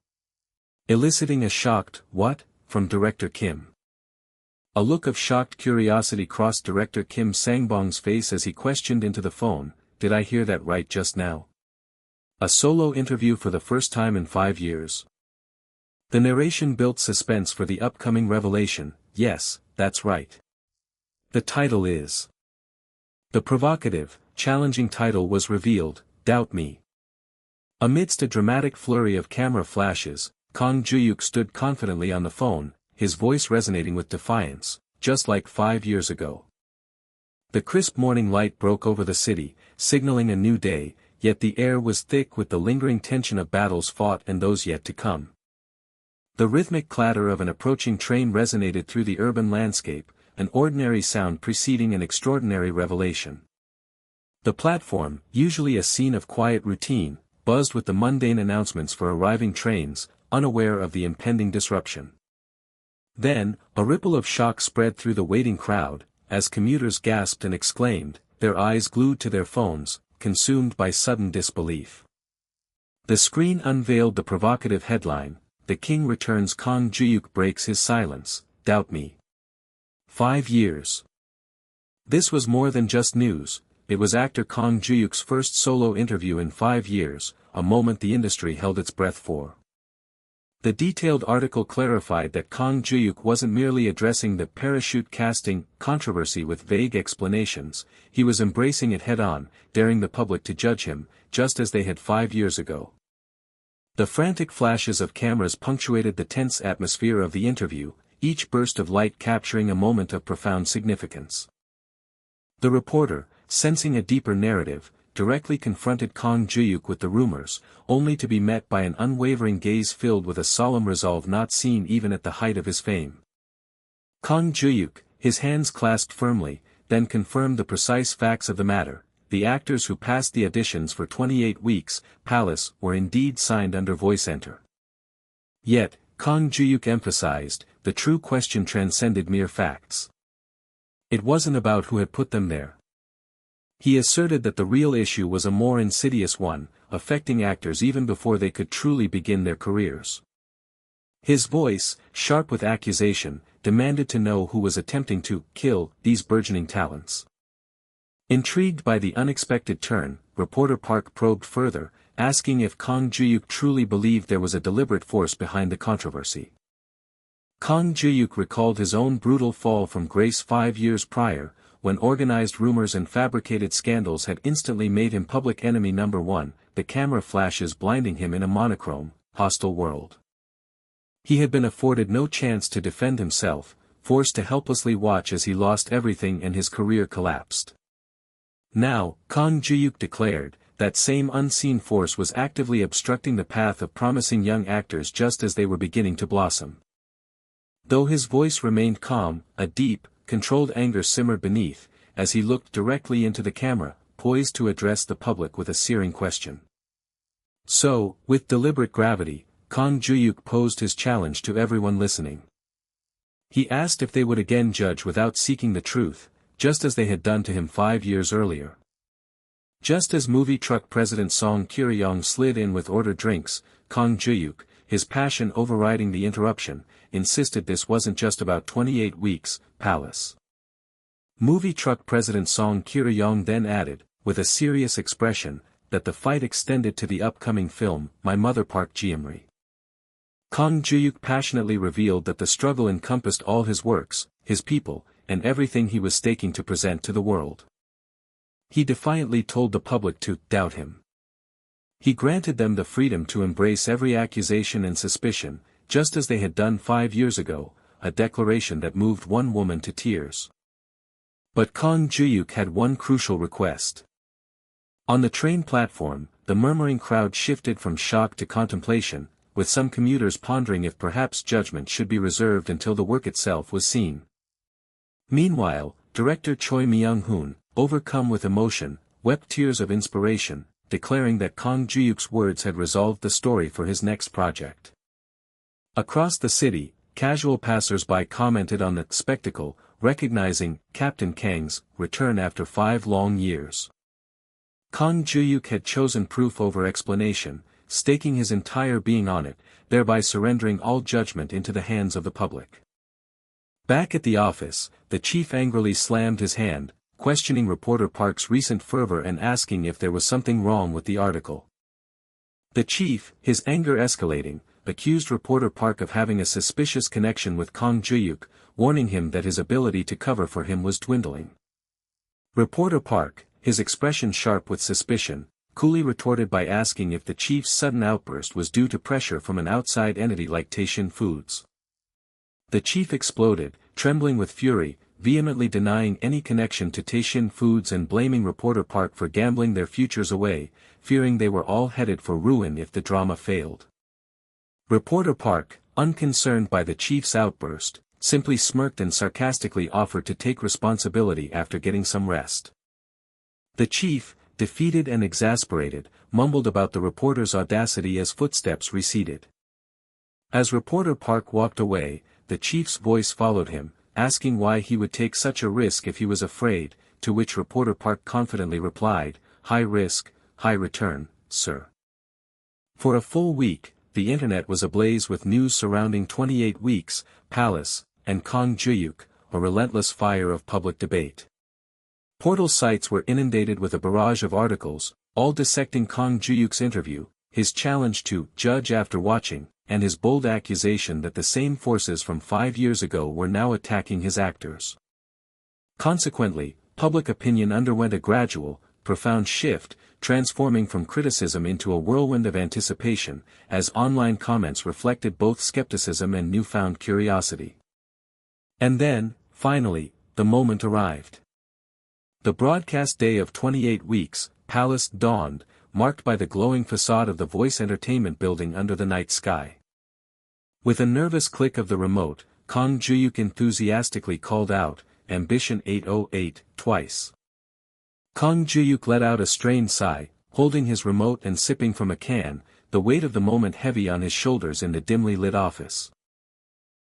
Eliciting a shocked, "What?" from director Kim. A look of shocked curiosity crossed director Kim Sang-bong's face as he questioned into the phone, "Did I hear that right just now? A solo interview for the first time in 5 years?" The narration built suspense for the upcoming revelation. "Yes, that's right. The title is..." The provocative, challenging title was revealed, "Doubt Me." Amidst a dramatic flurry of camera flashes, Kang Juhyuk stood confidently on the phone, his voice resonating with defiance, just like 5 years ago. The crisp morning light broke over the city, signaling a new day, yet the air was thick with the lingering tension of battles fought and those yet to come. The rhythmic clatter of an approaching train resonated through the urban landscape, an ordinary sound preceding an extraordinary revelation. The platform, usually a scene of quiet routine, buzzed with the mundane announcements for arriving trains, unaware of the impending disruption. Then, a ripple of shock spread through the waiting crowd, as commuters gasped and exclaimed, their eyes glued to their phones, consumed by sudden disbelief. The screen unveiled the provocative headline, "The King Returns." Kang Juhyuk breaks his silence, "Doubt Me. 5 years." This was more than just news, it was actor Kang Juhyuk's first solo interview in 5 years, a moment the industry held its breath for. The detailed article clarified that Kang Juhyuk wasn't merely addressing the parachute casting controversy with vague explanations, he was embracing it head-on, daring the public to judge him, just as they had 5 years ago. The frantic flashes of cameras punctuated the tense atmosphere of the interview, each burst of light capturing a moment of profound significance. The reporter, sensing a deeper narrative, directly confronted Kang Juhyuk with the rumors, only to be met by an unwavering gaze filled with a solemn resolve not seen even at the height of his fame. Kang Juhyuk, his hands clasped firmly, then confirmed the precise facts of the matter. The actors who passed the auditions for 28 weeks, Palace, were indeed signed under voice enter. Yet, Kang Juhyuk emphasized, the true question transcended mere facts. It wasn't about who had put them there. He asserted that the real issue was a more insidious one, affecting actors even before they could truly begin their careers. His voice, sharp with accusation, demanded to know who was attempting to kill these burgeoning talents. Intrigued by the unexpected turn, reporter Park probed further, asking if Kang Juhyuk truly believed there was a deliberate force behind the controversy. Kang Juhyuk recalled his own brutal fall from grace 5 years prior, when organized rumors and fabricated scandals had instantly made him public enemy number 1, the camera flashes blinding him in a monochrome, hostile world. He had been afforded no chance to defend himself, forced to helplessly watch as he lost everything and his career collapsed. Now, Kang Juhyuk declared, that same unseen force was actively obstructing the path of promising young actors just as they were beginning to blossom. Though his voice remained calm, a deep, controlled anger simmered beneath, as he looked directly into the camera, poised to address the public with a searing question. So, with deliberate gravity, Kang Juhyuk posed his challenge to everyone listening. He asked if they would again judge without seeking the truth, just as they had done to him 5 years earlier. Just as movie truck president Song Kiri-yong slid in with ordered drinks, Kang Juhyuk, his passion overriding the interruption, insisted this wasn't just about 28 weeks, Palace. Movie truck president Song Kiri-yong then added, with a serious expression, that the fight extended to the upcoming film, My Mother Park Geumri. Kang Juhyuk passionately revealed that the struggle encompassed all his works, his people, and everything he was staking to present to the world. He defiantly told the public to doubt him. He granted them the freedom to embrace every accusation and suspicion, just as they had done 5 years ago, a declaration that moved one woman to tears. But Kang Juhyuk had one crucial request. On the train platform, the murmuring crowd shifted from shock to contemplation, with some commuters pondering if perhaps judgment should be reserved until the work itself was seen. Meanwhile, director Choi Myung-hoon, overcome with emotion, wept tears of inspiration, declaring that Kang Juhyuk's words had resolved the story for his next project. Across the city, casual passers-by commented on the spectacle, recognizing Captain Kang's return after 5 long years. Kang Juhyuk had chosen proof over explanation, staking his entire being on it, thereby surrendering all judgment into the hands of the public. Back at the office, the chief angrily slammed his hand, questioning reporter Park's recent fervor and asking if there was something wrong with the article. The chief, his anger escalating, accused reporter Park of having a suspicious connection with Kang Juhyuk, warning him that his ability to cover for him was dwindling. Reporter Park, his expression sharp with suspicion, coolly retorted by asking if the chief's sudden outburst was due to pressure from an outside entity like Taishin Foods. The chief exploded, trembling with fury, vehemently denying any connection to Taishin Foods and blaming reporter Park for gambling their futures away, fearing they were all headed for ruin if the drama failed. Reporter Park, unconcerned by the chief's outburst, simply smirked and sarcastically offered to take responsibility after getting some rest. The chief, defeated and exasperated, mumbled about the reporter's audacity as footsteps receded. As reporter Park walked away, the chief's voice followed him, asking why he would take such a risk if he was afraid, to which reporter Park confidently replied, "High risk, high return, sir." For a full week, the internet was ablaze with news surrounding 28 Weeks, Palace, and Kang Juhyuk, a relentless fire of public debate. Portal sites were inundated with a barrage of articles, all dissecting Kang Juhyuk's interview, his challenge to judge after watching, and his bold accusation that the same forces from 5 years ago were now attacking his actors. Consequently, public opinion underwent a gradual, profound shift, transforming from criticism into a whirlwind of anticipation, as online comments reflected both skepticism and newfound curiosity. And then, finally, the moment arrived. The broadcast day of 28 Weeks, Palace dawned, marked by the glowing facade of the Voice Entertainment building under the night sky. With a nervous click of the remote, Kang Juhyuk enthusiastically called out, "Ambition 808, twice." Kang Juhyuk let out a strained sigh, holding his remote and sipping from a can, the weight of the moment heavy on his shoulders in the dimly lit office.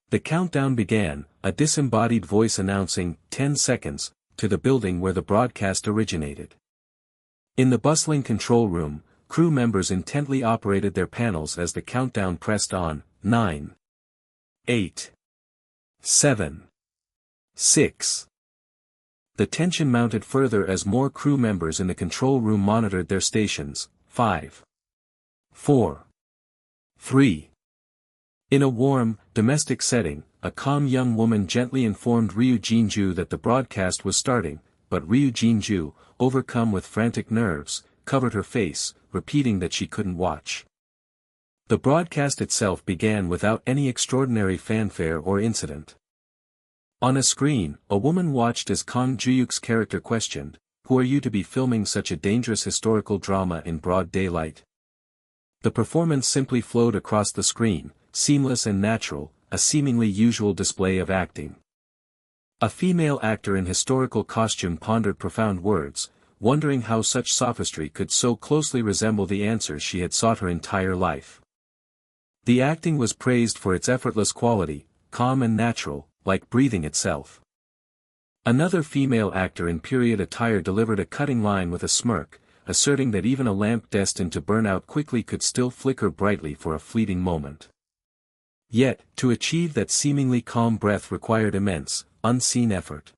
The countdown began, a disembodied voice announcing, 10 seconds, to the building where the broadcast originated. In the bustling control room, crew members intently operated their panels as the countdown pressed on, 9, 8, 7, 6. The tension mounted further as more crew members in the control room monitored their stations, 5, 4, 3. In a warm, domestic setting, a calm young woman gently informed Ryu Jinju that the broadcast was starting, but Ryu Jinju, overcome with frantic nerves, covered her face, repeating that she couldn't watch. The broadcast itself began without any extraordinary fanfare or incident. On a screen, a woman watched as Kang Juhyuk's character questioned, "Who are you to be filming such a dangerous historical drama in broad daylight?" The performance simply flowed across the screen, seamless and natural, a seemingly usual display of acting. A female actor in historical costume pondered profound words, wondering how such sophistry could so closely resemble the answers she had sought her entire life. The acting was praised for its effortless quality, calm and natural, like breathing itself. Another female actor in period attire delivered a cutting line with a smirk, asserting that even a lamp destined to burn out quickly could still flicker brightly for a fleeting moment. Yet, to achieve that seemingly calm breath required immense, unseen effort.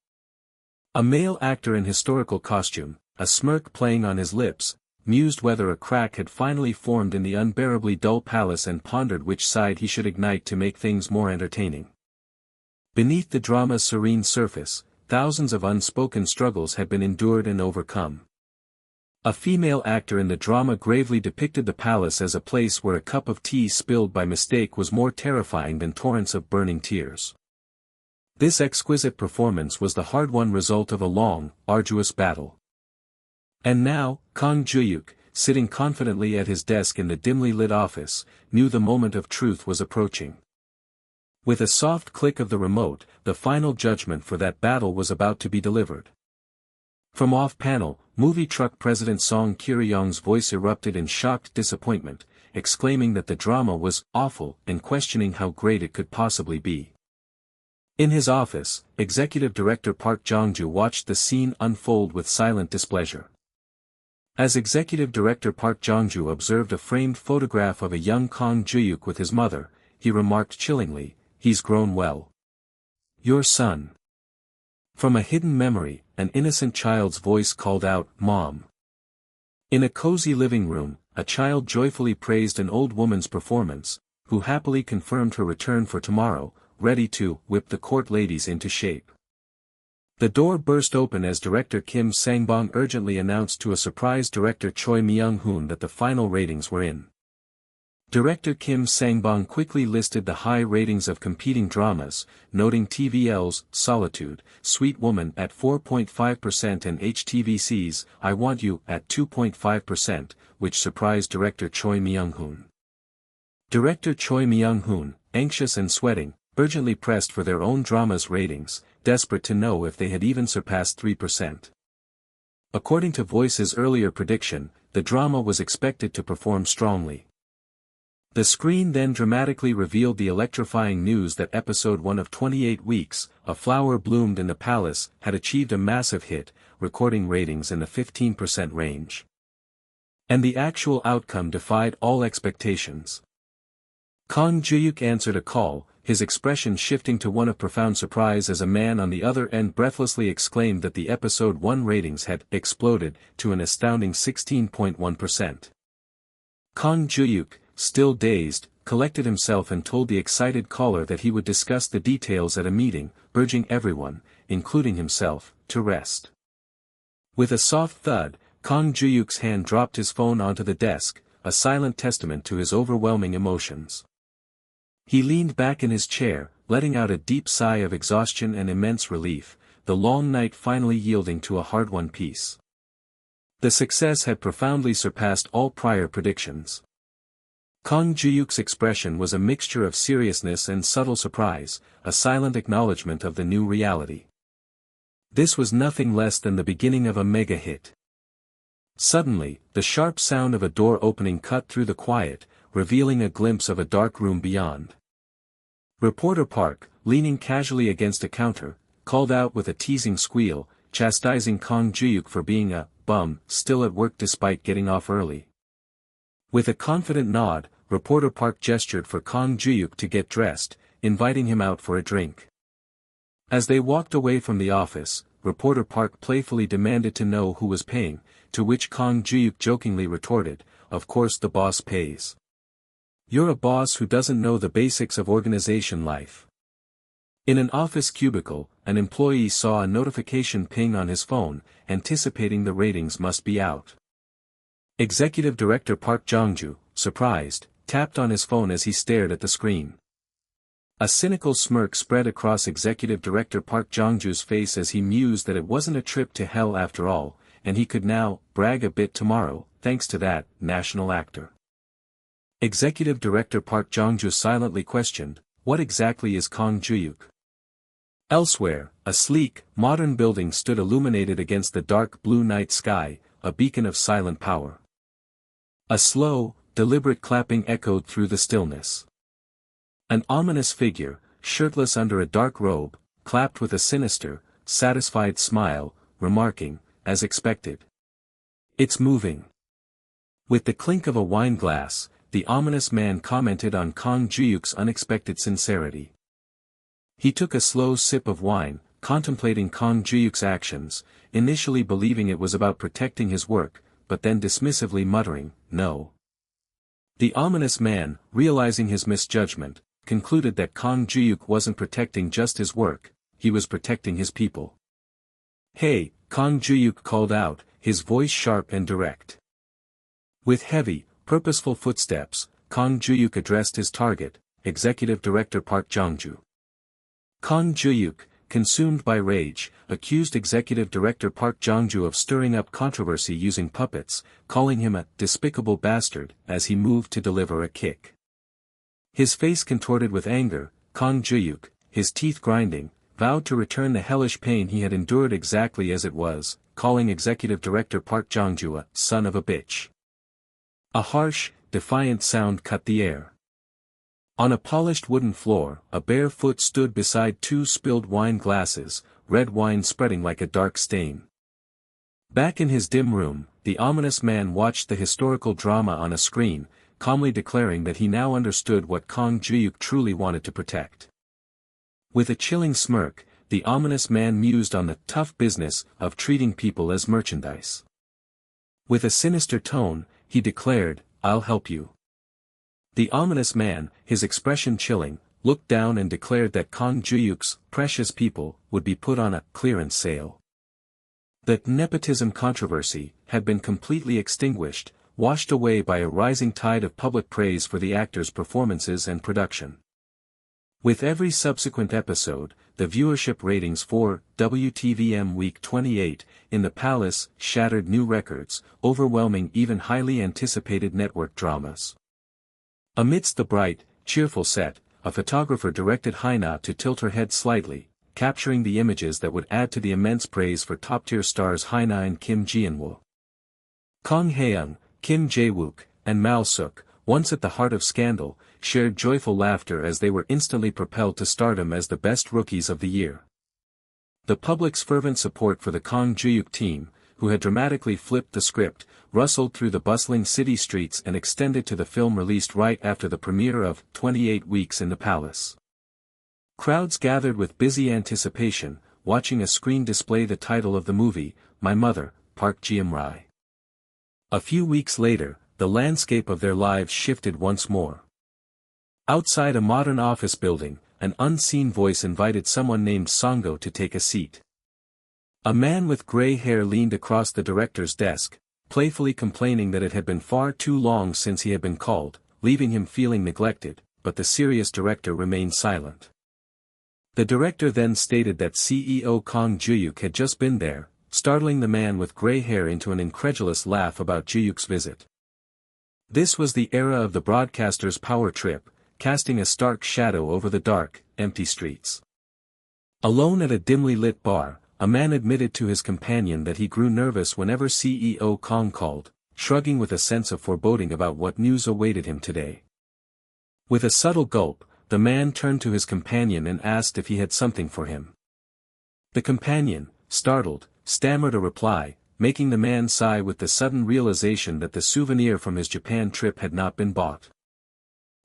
A male actor in historical costume, a smirk playing on his lips, mused whether a crack had finally formed in the unbearably dull palace and pondered which side he should ignite to make things more entertaining. Beneath the drama's serene surface, thousands of unspoken struggles had been endured and overcome. A female actor in the drama gravely depicted the palace as a place where a cup of tea spilled by mistake was more terrifying than torrents of burning tears. This exquisite performance was the hard-won result of a long, arduous battle. And now, Kang Juhyuk, sitting confidently at his desk in the dimly lit office, knew the moment of truth was approaching. With a soft click of the remote, the final judgment for that battle was about to be delivered. From off-panel, movie truck president Song Kiri-young's voice erupted in shocked disappointment, exclaiming that the drama was awful and questioning how great it could possibly be. In his office, executive director Park Jong-ju watched the scene unfold with silent displeasure. As executive director Park Jong-ju observed a framed photograph of a young Kang Juhyuk with his mother, he remarked chillingly, "He's grown well. Your son." From a hidden memory, an innocent child's voice called out, "Mom." In a cozy living room, a child joyfully praised an old woman's performance, who happily confirmed her return for tomorrow, ready to whip the court ladies into shape. The door burst open as director Kim Sang-bong urgently announced to a surprised director Choi Myung-hoon that the final ratings were in. Director Kim Sang-bong quickly listed the high ratings of competing dramas, noting TVL's Solitude, Sweet Woman at 4.5% and HTVC's I Want You at 2.5%, which surprised director Choi Myung-hoon. Director Choi Myung-hoon, anxious and sweating, urgently pressed for their own drama's ratings, desperate to know if they had even surpassed 3%. According to Voice's earlier prediction, the drama was expected to perform strongly. The screen then dramatically revealed the electrifying news that episode 1 of 28 Weeks, A Flower Bloomed in the Palace, had achieved a massive hit, recording ratings in the 15% range. And the actual outcome defied all expectations. Kang Juhyuk answered a call, his expression shifting to one of profound surprise as a man on the other end breathlessly exclaimed that the episode 1 ratings had exploded to an astounding 16.1%. Kang Juhyuk, still dazed, collected himself and told the excited caller that he would discuss the details at a meeting, urging everyone, including himself, to rest. With a soft thud, Kang Juhyuk's hand dropped his phone onto the desk, a silent testament to his overwhelming emotions. He leaned back in his chair, letting out a deep sigh of exhaustion and immense relief, the long night finally yielding to a hard-won peace. The success had profoundly surpassed all prior predictions. Kang Juhyuk's expression was a mixture of seriousness and subtle surprise, a silent acknowledgement of the new reality. This was nothing less than the beginning of a mega-hit. Suddenly, the sharp sound of a door opening cut through the quiet, revealing a glimpse of a dark room beyond. Reporter Park, leaning casually against a counter, called out with a teasing squeal, chastising Kang Juhyuk for being a bum still at work despite getting off early. With a confident nod, Reporter Park gestured for Kang Juhyuk to get dressed, inviting him out for a drink. As they walked away from the office, Reporter Park playfully demanded to know who was paying, to which Kang Juhyuk jokingly retorted, "Of course the boss pays. You're a boss who doesn't know the basics of organization life." In an office cubicle, an employee saw a notification ping on his phone, anticipating the ratings must be out. Executive Director Park Jong-ju, surprised, tapped on his phone as he stared at the screen. A cynical smirk spread across Executive Director Park Jong-ju's face as he mused that it wasn't a trip to hell after all, and he could now brag a bit tomorrow, thanks to that national actor. Executive Director Park Jong-ju silently questioned, "What exactly is Kang Juhyuk?" Elsewhere, a sleek, modern building stood illuminated against the dark blue night sky, a beacon of silent power. A slow, deliberate clapping echoed through the stillness. An ominous figure, shirtless under a dark robe, clapped with a sinister, satisfied smile, remarking, as expected, "It's moving." With the clink of a wine glass, the ominous man commented on Kang Juhyuk's unexpected sincerity. He took a slow sip of wine, contemplating Kang Juhyuk's actions, initially believing it was about protecting his work, but then dismissively muttering, "No." The ominous man, realizing his misjudgment, concluded that Kang Juhyuk wasn't protecting just his work, he was protecting his people. "Hey," Kang Juhyuk called out, his voice sharp and direct. With heavy, purposeful footsteps, Kang Juhyuk addressed his target, Executive Director Park Jong-ju. "Kang Juhyuk, consumed by rage, accused executive director Park Jong-joo of stirring up controversy using puppets, calling him a despicable bastard as he moved to deliver a kick. His face contorted with anger, Kang Juhyuk, his teeth grinding, vowed to return the hellish pain he had endured exactly as it was, calling executive director Park Jong-joo a son of a bitch. A harsh, defiant sound cut the air. On a polished wooden floor, a bare foot stood beside two spilled wine glasses, red wine spreading like a dark stain. Back in his dim room, the ominous man watched the historical drama on a screen, calmly declaring that he now understood what Kang Juhyuk truly wanted to protect. With a chilling smirk, the ominous man mused on the tough business of treating people as merchandise. With a sinister tone, he declared, "I'll help you." The ominous man, his expression chilling, looked down and declared that Kang Juhyuk's precious people would be put on a clearance sale. The nepotism controversy had been completely extinguished, washed away by a rising tide of public praise for the actors' performances and production. With every subsequent episode, the viewership ratings for WTVM Week 28 in the Palace shattered new records, overwhelming even highly anticipated network dramas. Amidst the bright, cheerful set, a photographer directed Haina to tilt her head slightly, capturing the images that would add to the immense praise for top-tier stars Haina and Kim Ji-woo. Kang Hae-young, Kim Jae-wook, and Mal Suk, once at the heart of scandal, shared joyful laughter as they were instantly propelled to stardom as the best rookies of the year. The public's fervent support for the Kang Juhyuk team, who had dramatically flipped the script, rustled through the bustling city streets and extended to the film released right after the premiere of 28 Weeks in the Palace. Crowds gathered with busy anticipation, watching a screen display the title of the movie, My Mother, Park Ji-rai. A few weeks later, the landscape of their lives shifted once more. Outside a modern office building, an unseen voice invited someone named Songo to take a seat. A man with gray hair leaned across the director's desk, playfully complaining that it had been far too long since he had been called, leaving him feeling neglected, but the serious director remained silent. The director then stated that CEO Kang Juhyuk had just been there, startling the man with gray hair into an incredulous laugh about Juhyuk's visit. This was the era of the broadcaster's power trip, casting a stark shadow over the dark, empty streets. Alone at a dimly lit bar, a man admitted to his companion that he grew nervous whenever CEO Kang called, shrugging with a sense of foreboding about what news awaited him today. With a subtle gulp, the man turned to his companion and asked if he had something for him. The companion, startled, stammered a reply, making the man sigh with the sudden realization that the souvenir from his Japan trip had not been bought.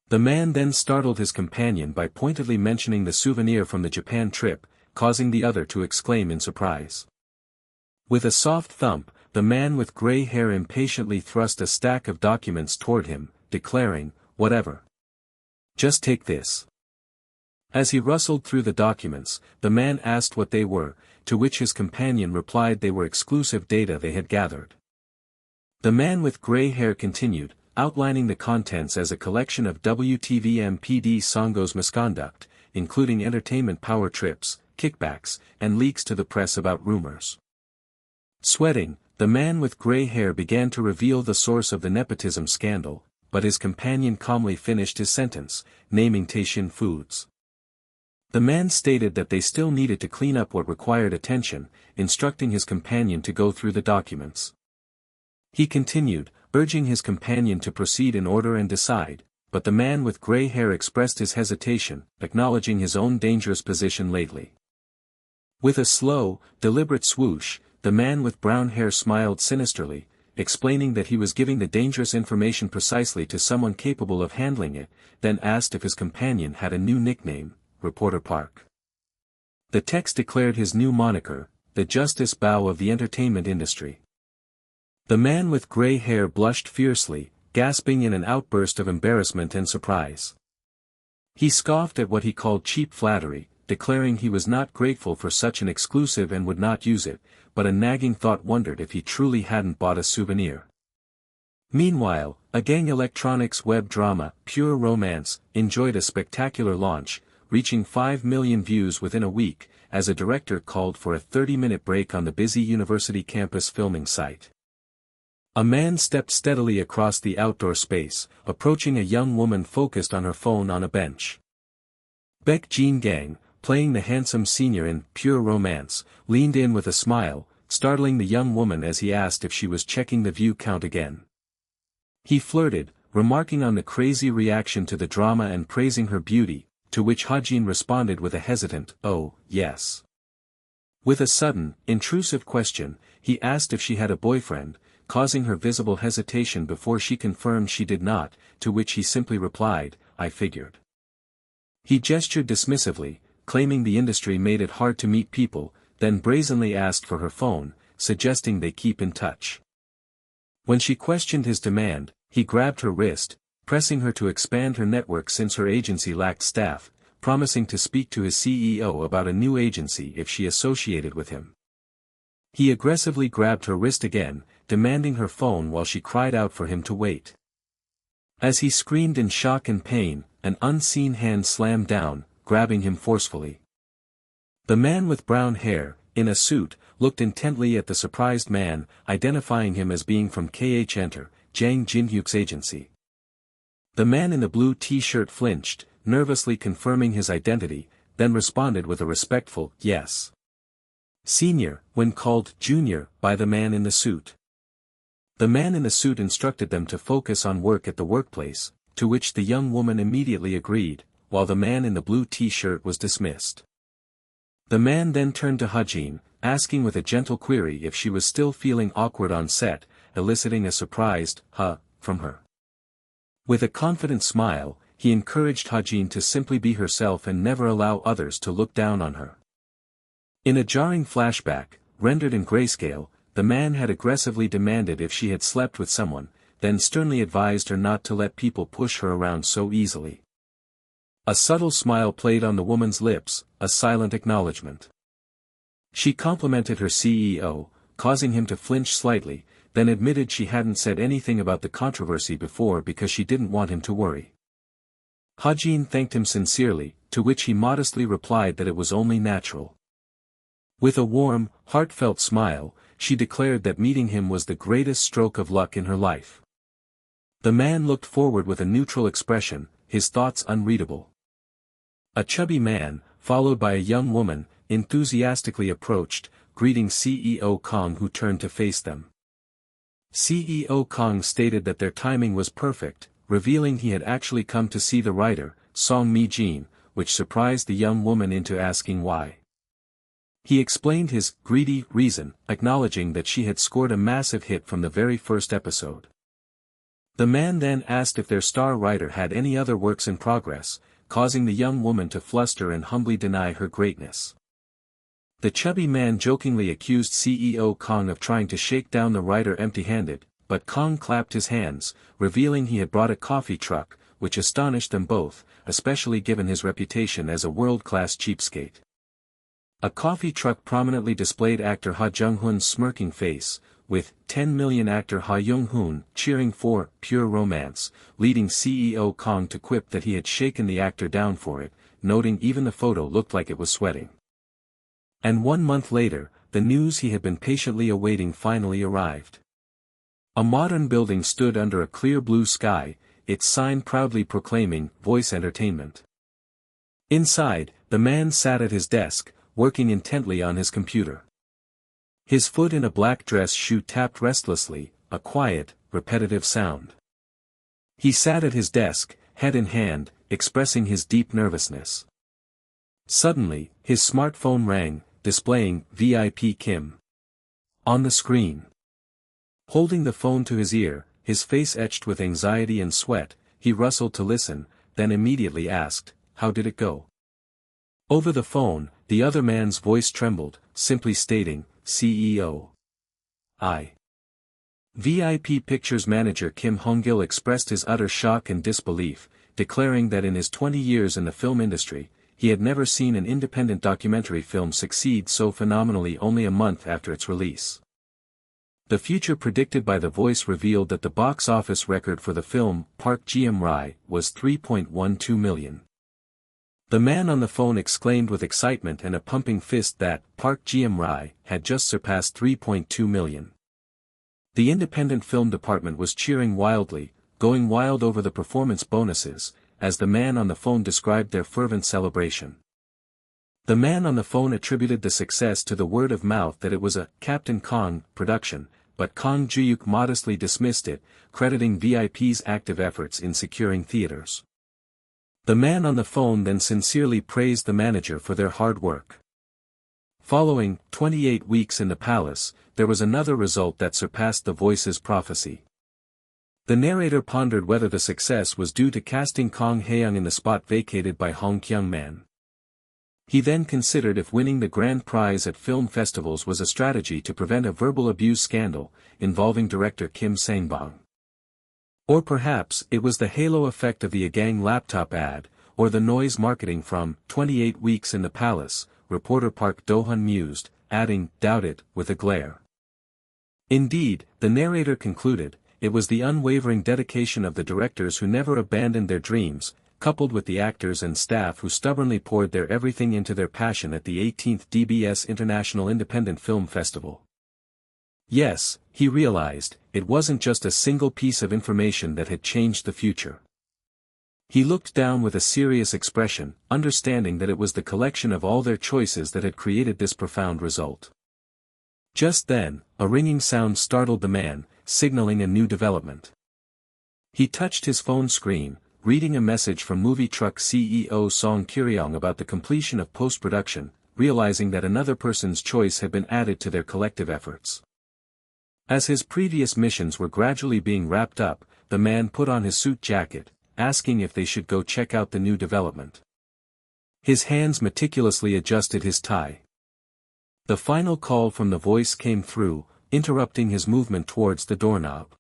The man then startled his companion by pointedly mentioning the souvenir from the Japan trip, causing the other to exclaim in surprise. With a soft thump, the man with gray hair impatiently thrust a stack of documents toward him, declaring, "Whatever. Just take this." As he rustled through the documents, the man asked what they were, to which his companion replied they were exclusive data they had gathered. The man with gray hair continued, outlining the contents as a collection of WTVM PD Songo's misconduct, including entertainment power trips, kickbacks, and leaks to the press about rumors. Sweating, the man with gray hair began to reveal the source of the nepotism scandal, but his companion calmly finished his sentence, naming Taishin Foods. The man stated that they still needed to clean up what required attention, instructing his companion to go through the documents. He continued, urging his companion to proceed in order and decide, but the man with gray hair expressed his hesitation, acknowledging his own dangerous position lately. With a slow, deliberate swoosh, the man with brown hair smiled sinisterly, explaining that he was giving the dangerous information precisely to someone capable of handling it, then asked if his companion had a new nickname, Reporter Park. The text declared his new moniker, the Justice Bao of the entertainment industry. The man with gray hair blushed fiercely, gasping in an outburst of embarrassment and surprise. He scoffed at what he called cheap flattery, declaring he was not grateful for such an exclusive and would not use it, but a nagging thought wondered if he truly hadn't bought a souvenir. Meanwhile, a gang electronics web drama, Pure Romance, enjoyed a spectacular launch, reaching 5 million views within a week, as a director called for a 30-minute break on the busy university campus filming site. A man stepped steadily across the outdoor space, approaching a young woman focused on her phone on a bench. Baek Jin-gang, playing the handsome senior in Pure Romance, leaned in with a smile, startling the young woman as he asked if she was checking the view count again. He flirted, remarking on the crazy reaction to the drama and praising her beauty, to which Hajin responded with a hesitant, "Oh, yes." With a sudden, intrusive question, he asked if she had a boyfriend, causing her visible hesitation before she confirmed she did not, to which he simply replied, "I figured." He gestured dismissively, claiming the industry made it hard to meet people, then brazenly asked for her phone, suggesting they keep in touch. When she questioned his demand, he grabbed her wrist, pressing her to expand her network since her agency lacked staff, promising to speak to his CEO about a new agency if she associated with him. He aggressively grabbed her wrist again, demanding her phone while she cried out for him to wait. As he screamed in shock and pain, an unseen hand slammed down, grabbing him forcefully. The man with brown hair, in a suit, looked intently at the surprised man, identifying him as being from Kang Juhyuk's agency. The man in the blue t-shirt flinched, nervously confirming his identity, then responded with a respectful, "Yes." "Senior," when called "Junior" by the man in the suit. The man in the suit instructed them to focus on work at the workplace, to which the young woman immediately agreed, while the man in the blue t-shirt was dismissed. The man then turned to Hajin, asking with a gentle query if she was still feeling awkward on set, eliciting a surprised, "Huh," from her. With a confident smile, he encouraged Hajin to simply be herself and never allow others to look down on her. In a jarring flashback, rendered in grayscale, the man had aggressively demanded if she had slept with someone, then sternly advised her not to let people push her around so easily. A subtle smile played on the woman's lips, a silent acknowledgement. She complimented her CEO, causing him to flinch slightly, then admitted she hadn't said anything about the controversy before because she didn't want him to worry. Hajin thanked him sincerely, to which he modestly replied that it was only natural. With a warm, heartfelt smile, she declared that meeting him was the greatest stroke of luck in her life. The man looked forward with a neutral expression, his thoughts unreadable. A chubby man, followed by a young woman, enthusiastically approached, greeting CEO Kang, who turned to face them. CEO Kang stated that their timing was perfect, revealing he had actually come to see the writer, Song Mi-jin, which surprised the young woman into asking why. He explained his greedy reason, acknowledging that she had scored a massive hit from the very first episode. The man then asked if their star writer had any other works in progress, causing the young woman to fluster and humbly deny her greatness. The chubby man jokingly accused CEO Kang of trying to shake down the writer empty-handed, but Kang clapped his hands, revealing he had brought a coffee truck, which astonished them both, especially given his reputation as a world-class cheapskate. A coffee truck prominently displayed actor Ha Jung-hoon's smirking face, with 10 million actor Ha Young-hoon cheering for Pure Romance, leading CEO Kang to quip that he had shaken the actor down for it, noting even the photo looked like it was sweating. And 1 month later, the news he had been patiently awaiting finally arrived. A modern building stood under a clear blue sky, its sign proudly proclaiming Voice Entertainment. Inside, the man sat at his desk, working intently on his computer. His foot in a black dress shoe tapped restlessly, a quiet, repetitive sound. He sat at his desk, head in hand, expressing his deep nervousness. Suddenly, his smartphone rang, displaying VIP Kim on the screen. Holding the phone to his ear, his face etched with anxiety and sweat, he rustled to listen, then immediately asked, "How did it go?" Over the phone, the other man's voice trembled, simply stating, "CEO. I." VIP Pictures manager Kim Hong-gil expressed his utter shock and disbelief, declaring that in his 20 years in the film industry, he had never seen an independent documentary film succeed so phenomenally only a month after its release. The future predicted by The Voice revealed that the box office record for the film, Park Ji-am Rai, was $3.12 million. The man on the phone exclaimed with excitement and a pumping fist that Park Geum-rai had just surpassed 3.2 million. The independent film department was cheering wildly, going wild over the performance bonuses, as the man on the phone described their fervent celebration. The man on the phone attributed the success to the word of mouth that it was a Captain Kang production, but Kang Juhyuk modestly dismissed it, crediting VIP's active efforts in securing theaters. The man on the phone then sincerely praised the manager for their hard work. Following 28 weeks in the palace, there was another result that surpassed The Voice's prophecy. The narrator pondered whether the success was due to casting Kang Haeyoung in the spot vacated by Hong Kyung-man. He then considered if winning the grand prize at film festivals was a strategy to prevent a verbal abuse scandal, involving director Kim Sang-bong. Or perhaps it was the halo effect of the Agang laptop ad, or the noise marketing from 28 Weeks in the Palace, reporter Park Do-hun mused, adding, doubt it, with a glare. Indeed, the narrator concluded, it was the unwavering dedication of the directors who never abandoned their dreams, coupled with the actors and staff who stubbornly poured their everything into their passion at the 18th DBS International Independent Film Festival. Yes, he realized, it wasn't just a single piece of information that had changed the future. He looked down with a serious expression, understanding that it was the collection of all their choices that had created this profound result. Just then, a ringing sound startled the man, signaling a new development. He touched his phone screen, reading a message from Movie Truck CEO Song Kyeong about the completion of post-production, realizing that another person's choice had been added to their collective efforts. As his previous missions were gradually being wrapped up, the man put on his suit jacket, asking if they should go check out the new development. His hands meticulously adjusted his tie. The final call from the voice came through, interrupting his movement towards the doorknob.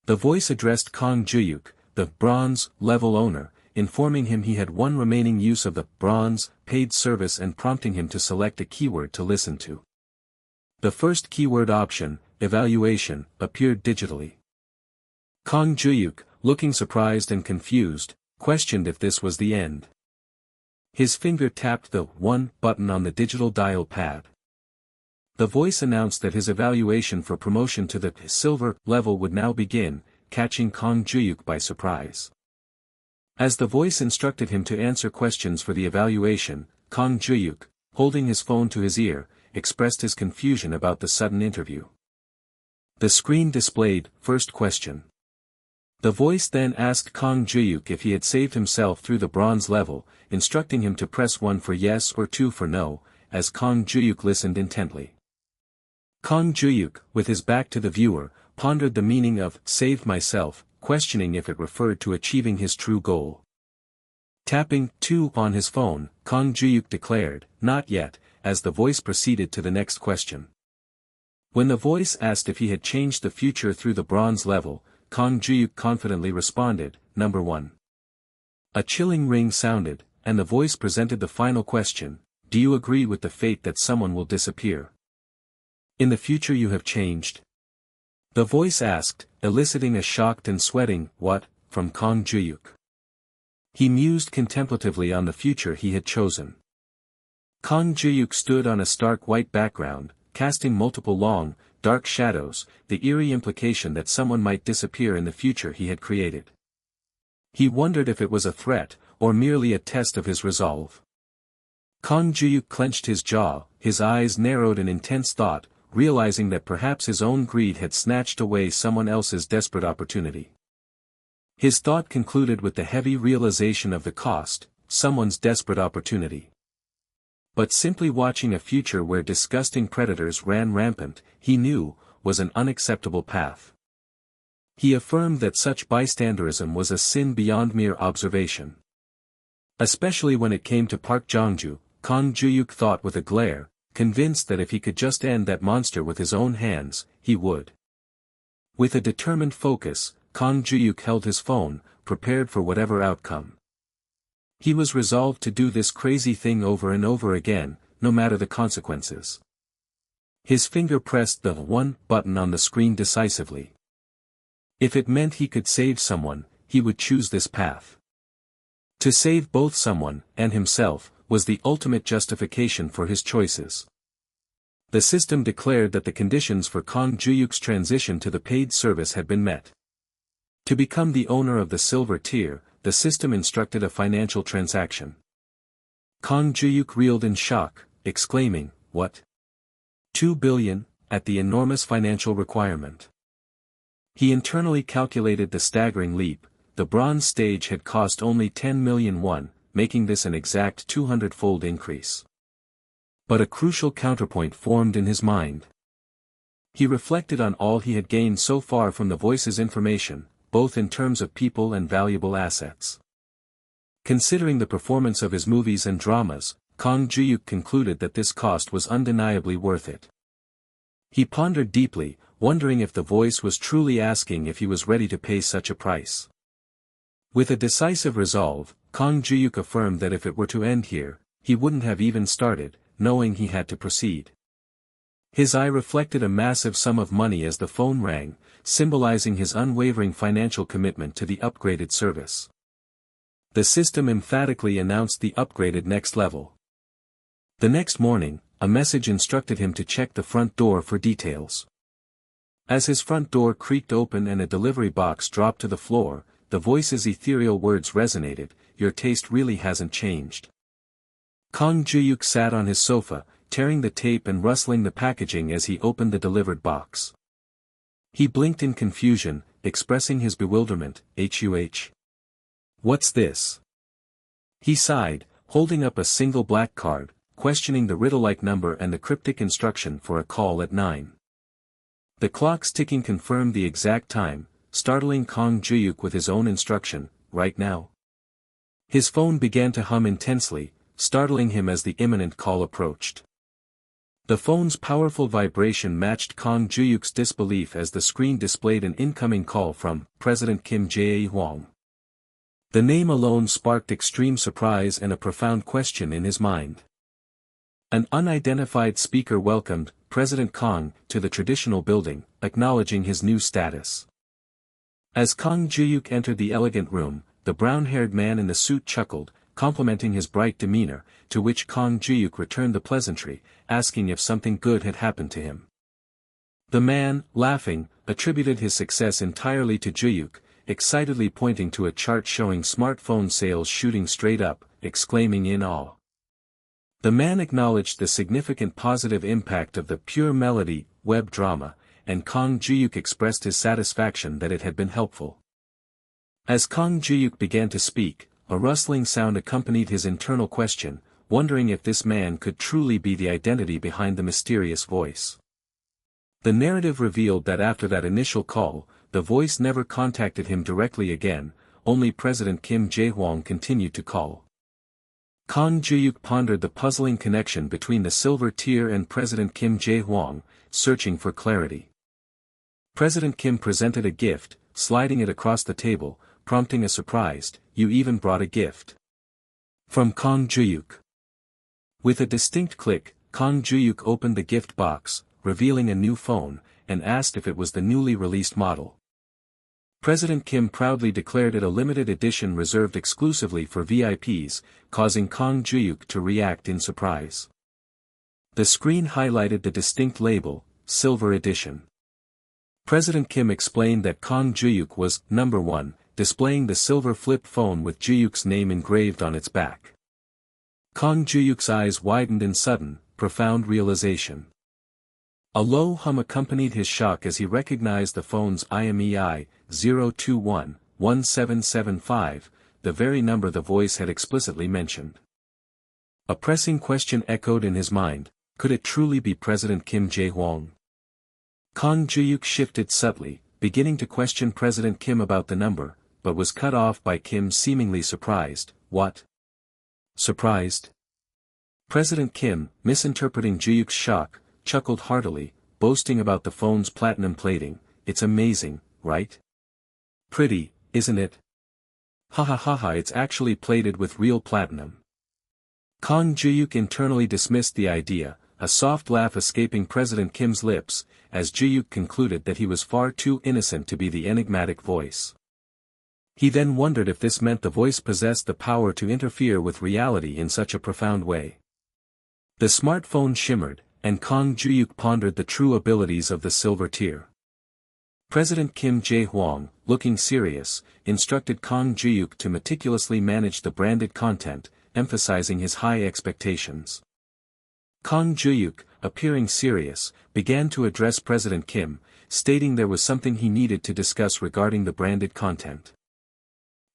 The voice addressed Kang Juhyuk, the bronze level owner, informing him he had one remaining use of the bronze paid service and prompting him to select a keyword to listen to. The first keyword option, evaluation, appeared digitally. Kang Juhyuk, looking surprised and confused, questioned if this was the end. His finger tapped the 1 button on the digital dial pad. The voice announced that his evaluation for promotion to the silver level would now begin, catching Kang Juhyuk by surprise. As the voice instructed him to answer questions for the evaluation, Kang Juhyuk, holding his phone to his ear, expressed his confusion about the sudden interview. The screen displayed, first question. The voice then asked Kang Juhyuk if he had saved himself through the bronze level, instructing him to press 1 for yes or 2 for no, as Kang Juhyuk listened intently. Kang Juhyuk, with his back to the viewer, pondered the meaning of saved myself, questioning if it referred to achieving his true goal. Tapping 2 on his phone, Kang Juhyuk declared, not yet, as the voice proceeded to the next question. When the voice asked if he had changed the future through the bronze level, Kang Juhyuk confidently responded, number 1. A chilling ring sounded, and the voice presented the final question, do you agree with the fate that someone will disappear? In the future you have changed? The voice asked, eliciting a shocked and sweating, what, from Kang Juhyuk. He mused contemplatively on the future he had chosen. Kang Juhyuk stood on a stark white background, casting multiple long, dark shadows, the eerie implication that someone might disappear in the future he had created. He wondered if it was a threat, or merely a test of his resolve. Kang Juhyuk clenched his jaw, his eyes narrowed in intense thought, realizing that perhaps his own greed had snatched away someone else's desperate opportunity. His thought concluded with the heavy realization of the cost, someone's desperate opportunity. But simply watching a future where disgusting predators ran rampant, he knew, was an unacceptable path. He affirmed that such bystanderism was a sin beyond mere observation. Especially when it came to Park Jongju, Kang Juhyuk thought with a glare, convinced that if he could just end that monster with his own hands, he would. With a determined focus, Kang Juhyuk held his phone, prepared for whatever outcome. He was resolved to do this crazy thing over and over again, no matter the consequences. His finger pressed the 1 button on the screen decisively. If it meant he could save someone, he would choose this path. To save both someone, and himself, was the ultimate justification for his choices. The system declared that the conditions for Kang Juhyuk's transition to the paid service had been met. To become the owner of the silver tier, the system instructed a financial transaction. Kang Juhyuk reeled in shock, exclaiming, "What? 2 billion, at the enormous financial requirement." He internally calculated the staggering leap. The bronze stage had cost only 10 million won, making this an exact 200-fold increase. But a crucial counterpoint formed in his mind. He reflected on all he had gained so far from the Voice's information, both in terms of people and valuable assets. Considering the performance of his movies and dramas, Kang Juhyuk concluded that this cost was undeniably worth it. He pondered deeply, wondering if the Voice was truly asking if he was ready to pay such a price. With a decisive resolve, Kang Juhyuk affirmed that if it were to end here, he wouldn't have even started, knowing he had to proceed. His eye reflected a massive sum of money as the phone rang, symbolizing his unwavering financial commitment to the upgraded service. The system emphatically announced the upgraded next level. The next morning, a message instructed him to check the front door for details. As his front door creaked open and a delivery box dropped to the floor, the Voice's ethereal words resonated, "Your taste really hasn't changed." Kang Juhyuk sat on his sofa, tearing the tape and rustling the packaging as he opened the delivered box. He blinked in confusion, expressing his bewilderment. What's this?" He sighed, holding up a single black card, questioning the riddle-like number and the cryptic instruction for a call at 9. The clock's ticking confirmed the exact time, startling Kang Juhyuk with his own instruction, "Right now." His phone began to hum intensely, startling him as the imminent call approached. The phone's powerful vibration matched Kang Juhyuk's disbelief as the screen displayed an incoming call from President Kim Jae-hwang. The name alone sparked extreme surprise and a profound question in his mind. An unidentified speaker welcomed President Kang to the traditional building, acknowledging his new status. As Kang Juhyuk entered the elegant room, the brown-haired man in the suit chuckled, complimenting his bright demeanor, to which Kang Juhyuk returned the pleasantry, asking if something good had happened to him. The man, laughing, attributed his success entirely to Juhyuk, excitedly pointing to a chart showing smartphone sales shooting straight up, exclaiming in awe. The man acknowledged the significant positive impact of the Pure Melody web drama, and Kang Juhyuk expressed his satisfaction that it had been helpful. As Kang Juhyuk began to speak, a rustling sound accompanied his internal question, wondering if this man could truly be the identity behind the mysterious voice. The narrative revealed that after that initial call, the voice never contacted him directly again, only President Kim Jae-hwang continued to call. Kang Juhyuk pondered the puzzling connection between the silver tier and President Kim Jae-hwang, searching for clarity. President Kim presented a gift, sliding it across the table, prompting a surprised, "You even brought a gift." From Kang Juhyuk. With a distinct click, Kang Juhyuk opened the gift box, revealing a new phone, and asked if it was the newly released model. President Kim proudly declared it a limited edition reserved exclusively for VIPs, causing Kang Juhyuk to react in surprise. The screen highlighted the distinct label, Silver Edition. President Kim explained that Kang Juhyuk was number 1, displaying the silver flip phone with Juhyuk's name engraved on its back. Kang Juhyuk's eyes widened in sudden, profound realization. A low hum accompanied his shock as he recognized the phone's IMEI, 021-1775, the very number the voice had explicitly mentioned. A pressing question echoed in his mind, could it truly be President Kim Jae-hwang? Kang Juhyuk shifted subtly, beginning to question President Kim about the number, but was cut off by Kim seemingly surprised. What? Surprised? President Kim, misinterpreting Juhyuk's shock, chuckled heartily, boasting about the phone's platinum plating. It's amazing, right? Pretty, isn't it? Ha ha ha ha, it's actually plated with real platinum. Kang Juhyuk internally dismissed the idea, a soft laugh escaping President Kim's lips, as Juhyuk concluded that he was far too innocent to be the enigmatic voice. He then wondered if this meant the voice possessed the power to interfere with reality in such a profound way. The smartphone shimmered, and Kang Juhyuk pondered the true abilities of the silver tier. President Kim Jae-hwang, looking serious, instructed Kang Juhyuk to meticulously manage the branded content, emphasizing his high expectations. Kang Juhyuk, appearing serious, began to address President Kim, stating there was something he needed to discuss regarding the branded content.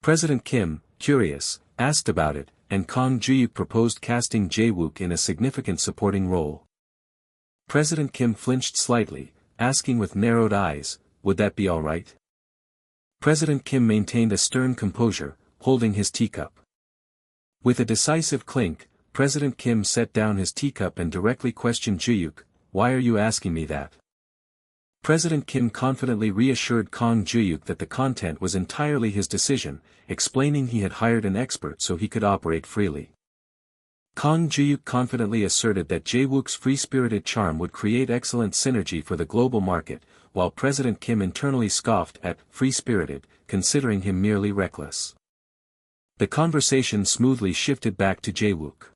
President Kim, curious, asked about it, and Kang Juhyuk proposed casting Jae-wook in a significant supporting role. President Kim flinched slightly, asking with narrowed eyes, "Would that be all right?" President Kim maintained a stern composure, holding his teacup. With a decisive clink, President Kim set down his teacup and directly questioned Juhyuk, "Why are you asking me that?" President Kim confidently reassured Kang Juhyuk that the content was entirely his decision, explaining he had hired an expert so he could operate freely. Kang Juhyuk confidently asserted that Jae-wook's free-spirited charm would create excellent synergy for the global market, while President Kim internally scoffed at free-spirited, considering him merely reckless. The conversation smoothly shifted back to Jae-wook.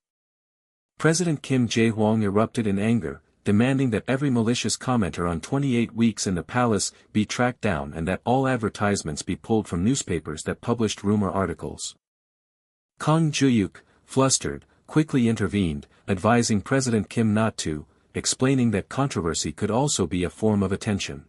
President Kim Jae-hwang erupted in anger, demanding that every malicious commenter on 28 Weeks in the Palace be tracked down and that all advertisements be pulled from newspapers that published rumor articles. Kang Juhyuk, flustered, quickly intervened, advising President Kim not to, explaining that controversy could also be a form of attention.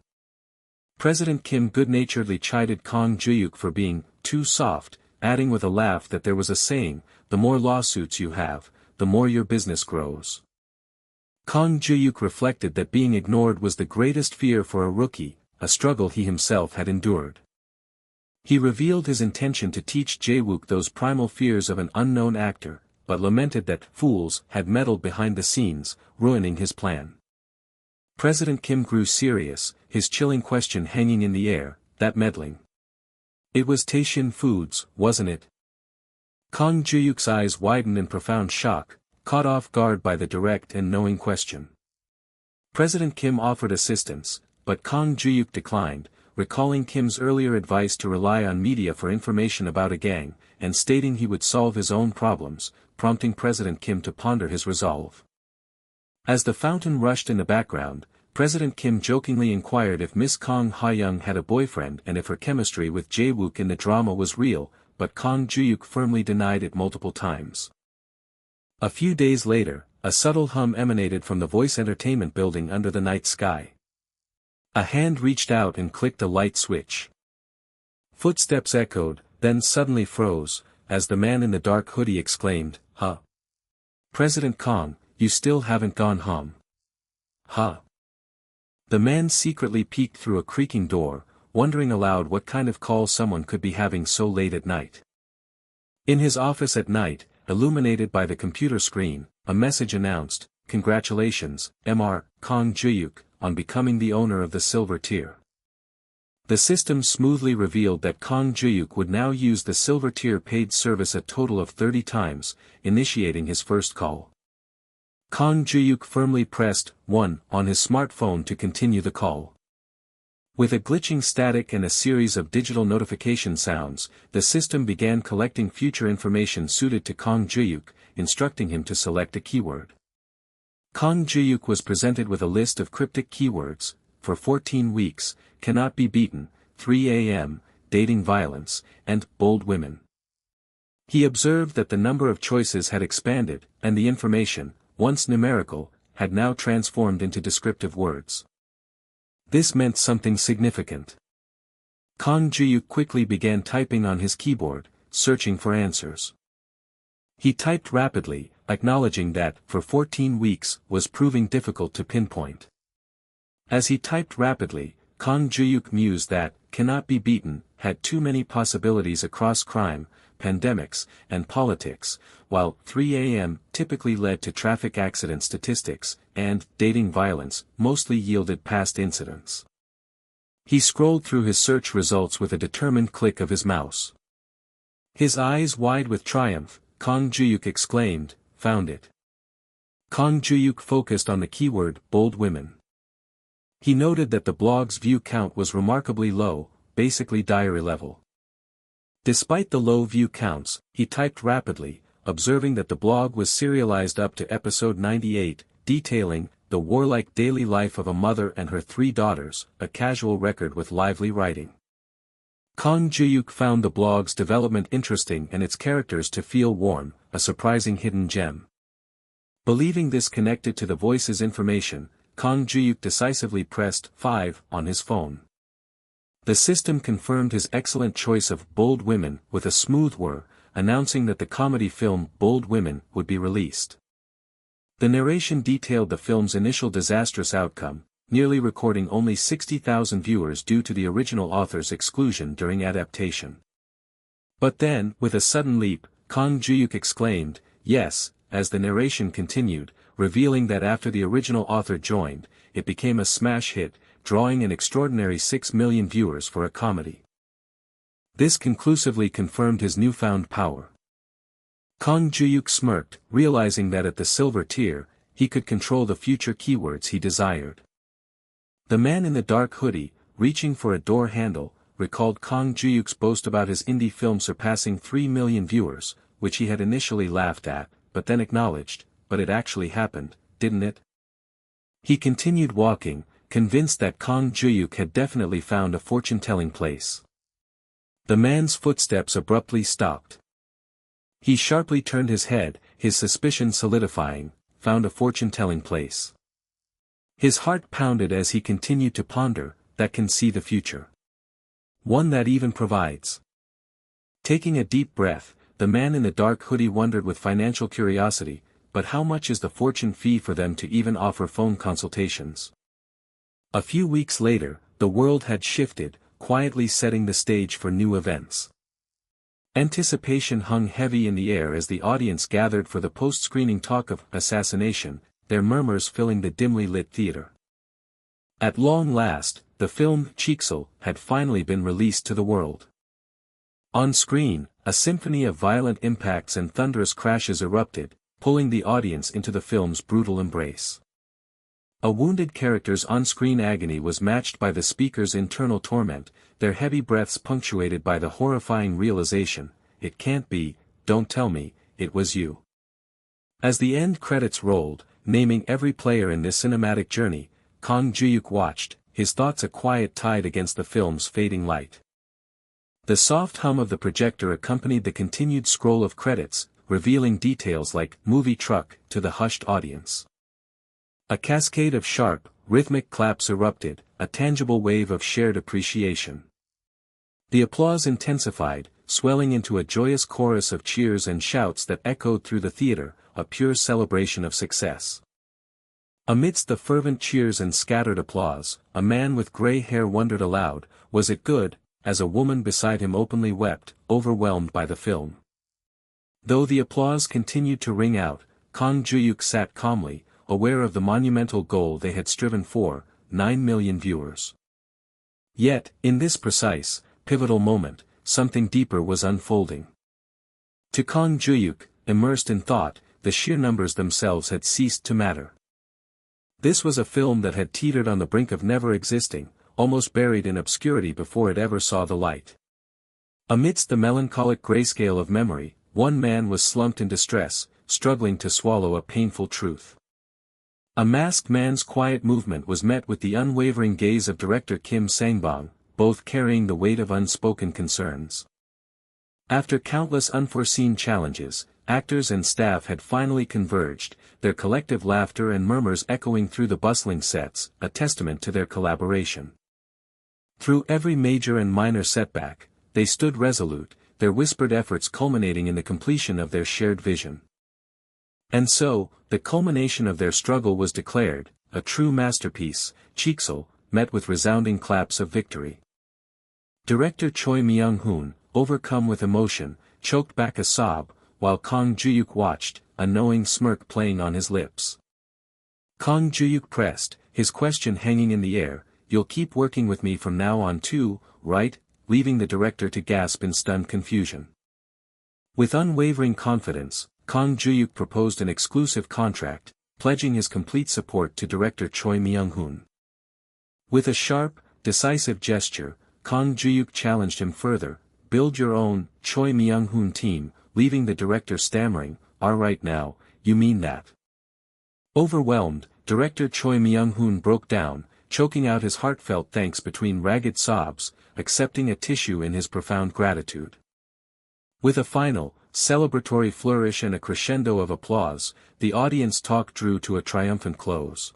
President Kim good-naturedly chided Kang Juhyuk for being too soft, adding with a laugh that there was a saying, "The more lawsuits you have, the more your business grows." Kang Juhyuk reflected that being ignored was the greatest fear for a rookie, a struggle he himself had endured. He revealed his intention to teach Jae-wook those primal fears of an unknown actor, but lamented that fools had meddled behind the scenes, ruining his plan. President Kim grew serious, his chilling question hanging in the air, "That meddling? It was Taishin Foods, wasn't it?" Kang Juhyuk's eyes widened in profound shock, caught off guard by the direct and knowing question. President Kim offered assistance, but Kang Juhyuk declined, recalling Kim's earlier advice to rely on media for information about a gang, and stating he would solve his own problems, prompting President Kim to ponder his resolve. As the fountain rushed in the background, President Kim jokingly inquired if Miss Kang Ha-young had a boyfriend and if her chemistry with Jae-wook in the drama was real, but Kang Juhyuk firmly denied it multiple times. A few days later, a subtle hum emanated from the Voice Entertainment building under the night sky. A hand reached out and clicked a light switch. Footsteps echoed, then suddenly froze, as the man in the dark hoodie exclaimed, "Huh? President Kang, you still haven't gone home? Huh?" The man secretly peeked through a creaking door, wondering aloud what kind of call someone could be having so late at night. In his office at night, illuminated by the computer screen, a message announced, "Congratulations, Mr. Kang Juhyuk, on becoming the owner of the silver tier." The system smoothly revealed that Kang Juhyuk would now use the silver tier paid service a total of 30 times, initiating his first call. Kang Juhyuk firmly pressed 1 on his smartphone to continue the call. With a glitching static and a series of digital notification sounds, the system began collecting future information suited to Kang Juhyuk, instructing him to select a keyword. Kang Juhyuk was presented with a list of cryptic keywords: for 14 weeks, cannot be beaten, 3 a.m., dating violence, and bold women. He observed that the number of choices had expanded, and the information, once numerical, had now transformed into descriptive words. This meant something significant. Kang Juhyuk quickly began typing on his keyboard, searching for answers. He typed rapidly, acknowledging that for 14 weeks was proving difficult to pinpoint. As he typed rapidly, Kang Juhyuk mused that cannot be beaten had too many possibilities across crime, pandemics, and politics, while 3 a.m. typically led to traffic accident statistics, and dating violence mostly yielded past incidents. He scrolled through his search results with a determined click of his mouse. His eyes wide with triumph, Kang Juhyuk exclaimed, "Found it." Kang Juhyuk focused on the keyword bold women. He noted that the blog's view count was remarkably low, basically diary level. Despite the low view counts, he typed rapidly, observing that the blog was serialized up to episode 98, detailing the warlike daily life of a mother and her 3 daughters, a casual record with lively writing. Kang Juhyuk found the blog's development interesting and its characters to feel warm, a surprising hidden gem. Believing this connected to the voice's information, Kang Juhyuk decisively pressed 5 on his phone. The system confirmed his excellent choice of Bold Women with a smooth whir, announcing that the comedy film Bold Women would be released. The narration detailed the film's initial disastrous outcome, nearly recording only 60,000 viewers due to the original author's exclusion during adaptation. But then, with a sudden leap, Kang Juhyuk exclaimed, "Yes," as the narration continued, revealing that after the original author joined, it became a smash hit, drawing an extraordinary 6 million viewers for a comedy. This conclusively confirmed his newfound power. Kang Juhyuk smirked, realizing that at the silver tier, he could control the future keywords he desired. The man in the dark hoodie, reaching for a door handle, recalled Kang Juhyuk's boast about his indie film surpassing 3 million viewers, which he had initially laughed at, but then acknowledged, "But it actually happened, didn't it?" He continued walking, convinced that Kang Juhyuk had definitely found a fortune-telling place. The man's footsteps abruptly stopped. He sharply turned his head, his suspicion solidifying, "Found a fortune-telling place." His heart pounded as he continued to ponder, "That can see the future. One that even provides." Taking a deep breath, the man in the dark hoodie wondered with financial curiosity, "But how much is the fortune fee for them to even offer phone consultations?" A few weeks later, the world had shifted, quietly setting the stage for new events. Anticipation hung heavy in the air as the audience gathered for the post-screening talk of assassination, their murmurs filling the dimly lit theater. At long last, the film PHISHING had finally been released to the world. On screen, a symphony of violent impacts and thunderous crashes erupted, pulling the audience into the film's brutal embrace. A wounded character's on-screen agony was matched by the speaker's internal torment, their heavy breaths punctuated by the horrifying realization, "It can't be, don't tell me, it was you." As the end credits rolled, naming every player in this cinematic journey, Kang Juhyuk watched, his thoughts a quiet tide against the film's fading light. The soft hum of the projector accompanied the continued scroll of credits, revealing details like "movie truck" to the hushed audience. A cascade of sharp, rhythmic claps erupted, a tangible wave of shared appreciation. The applause intensified, swelling into a joyous chorus of cheers and shouts that echoed through the theater, a pure celebration of success. Amidst the fervent cheers and scattered applause, a man with gray hair wondered aloud, "Was it good?" as a woman beside him openly wept, overwhelmed by the film. Though the applause continued to ring out, Kang Juhyuk sat calmly, aware of the monumental goal they had striven for, 9 million viewers. Yet, in this precise, pivotal moment, something deeper was unfolding. To Kang Juhyuk, immersed in thought, the sheer numbers themselves had ceased to matter. This was a film that had teetered on the brink of never existing, almost buried in obscurity before it ever saw the light. Amidst the melancholic grayscale of memory, one man was slumped in distress, struggling to swallow a painful truth. A masked man's quiet movement was met with the unwavering gaze of director Kim Sang-bong, both carrying the weight of unspoken concerns. After countless unforeseen challenges, actors and staff had finally converged, their collective laughter and murmurs echoing through the bustling sets, a testament to their collaboration. Through every major and minor setback, they stood resolute, their whispered efforts culminating in the completion of their shared vision. And so, the culmination of their struggle was declared, a true masterpiece, PHISHING, met with resounding claps of victory. Director Choi Myung-hoon, overcome with emotion, choked back a sob, while Kang Juhyuk watched, a knowing smirk playing on his lips. Kang Juhyuk pressed, his question hanging in the air, "You'll keep working with me from now on too, right?" leaving the director to gasp in stunned confusion. With unwavering confidence, Kang Juhyuk proposed an exclusive contract, pledging his complete support to director Choi Myung-hoon. With a sharp, decisive gesture, Kang Juhyuk challenged him further, build your own, Choi Myung-hoon team, leaving the director stammering, "Alright now, you mean that?" Overwhelmed, director Choi Myung-hoon broke down, choking out his heartfelt thanks between ragged sobs, accepting a tissue in his profound gratitude. With a final, celebratory flourish and a crescendo of applause, the audience talk drew to a triumphant close.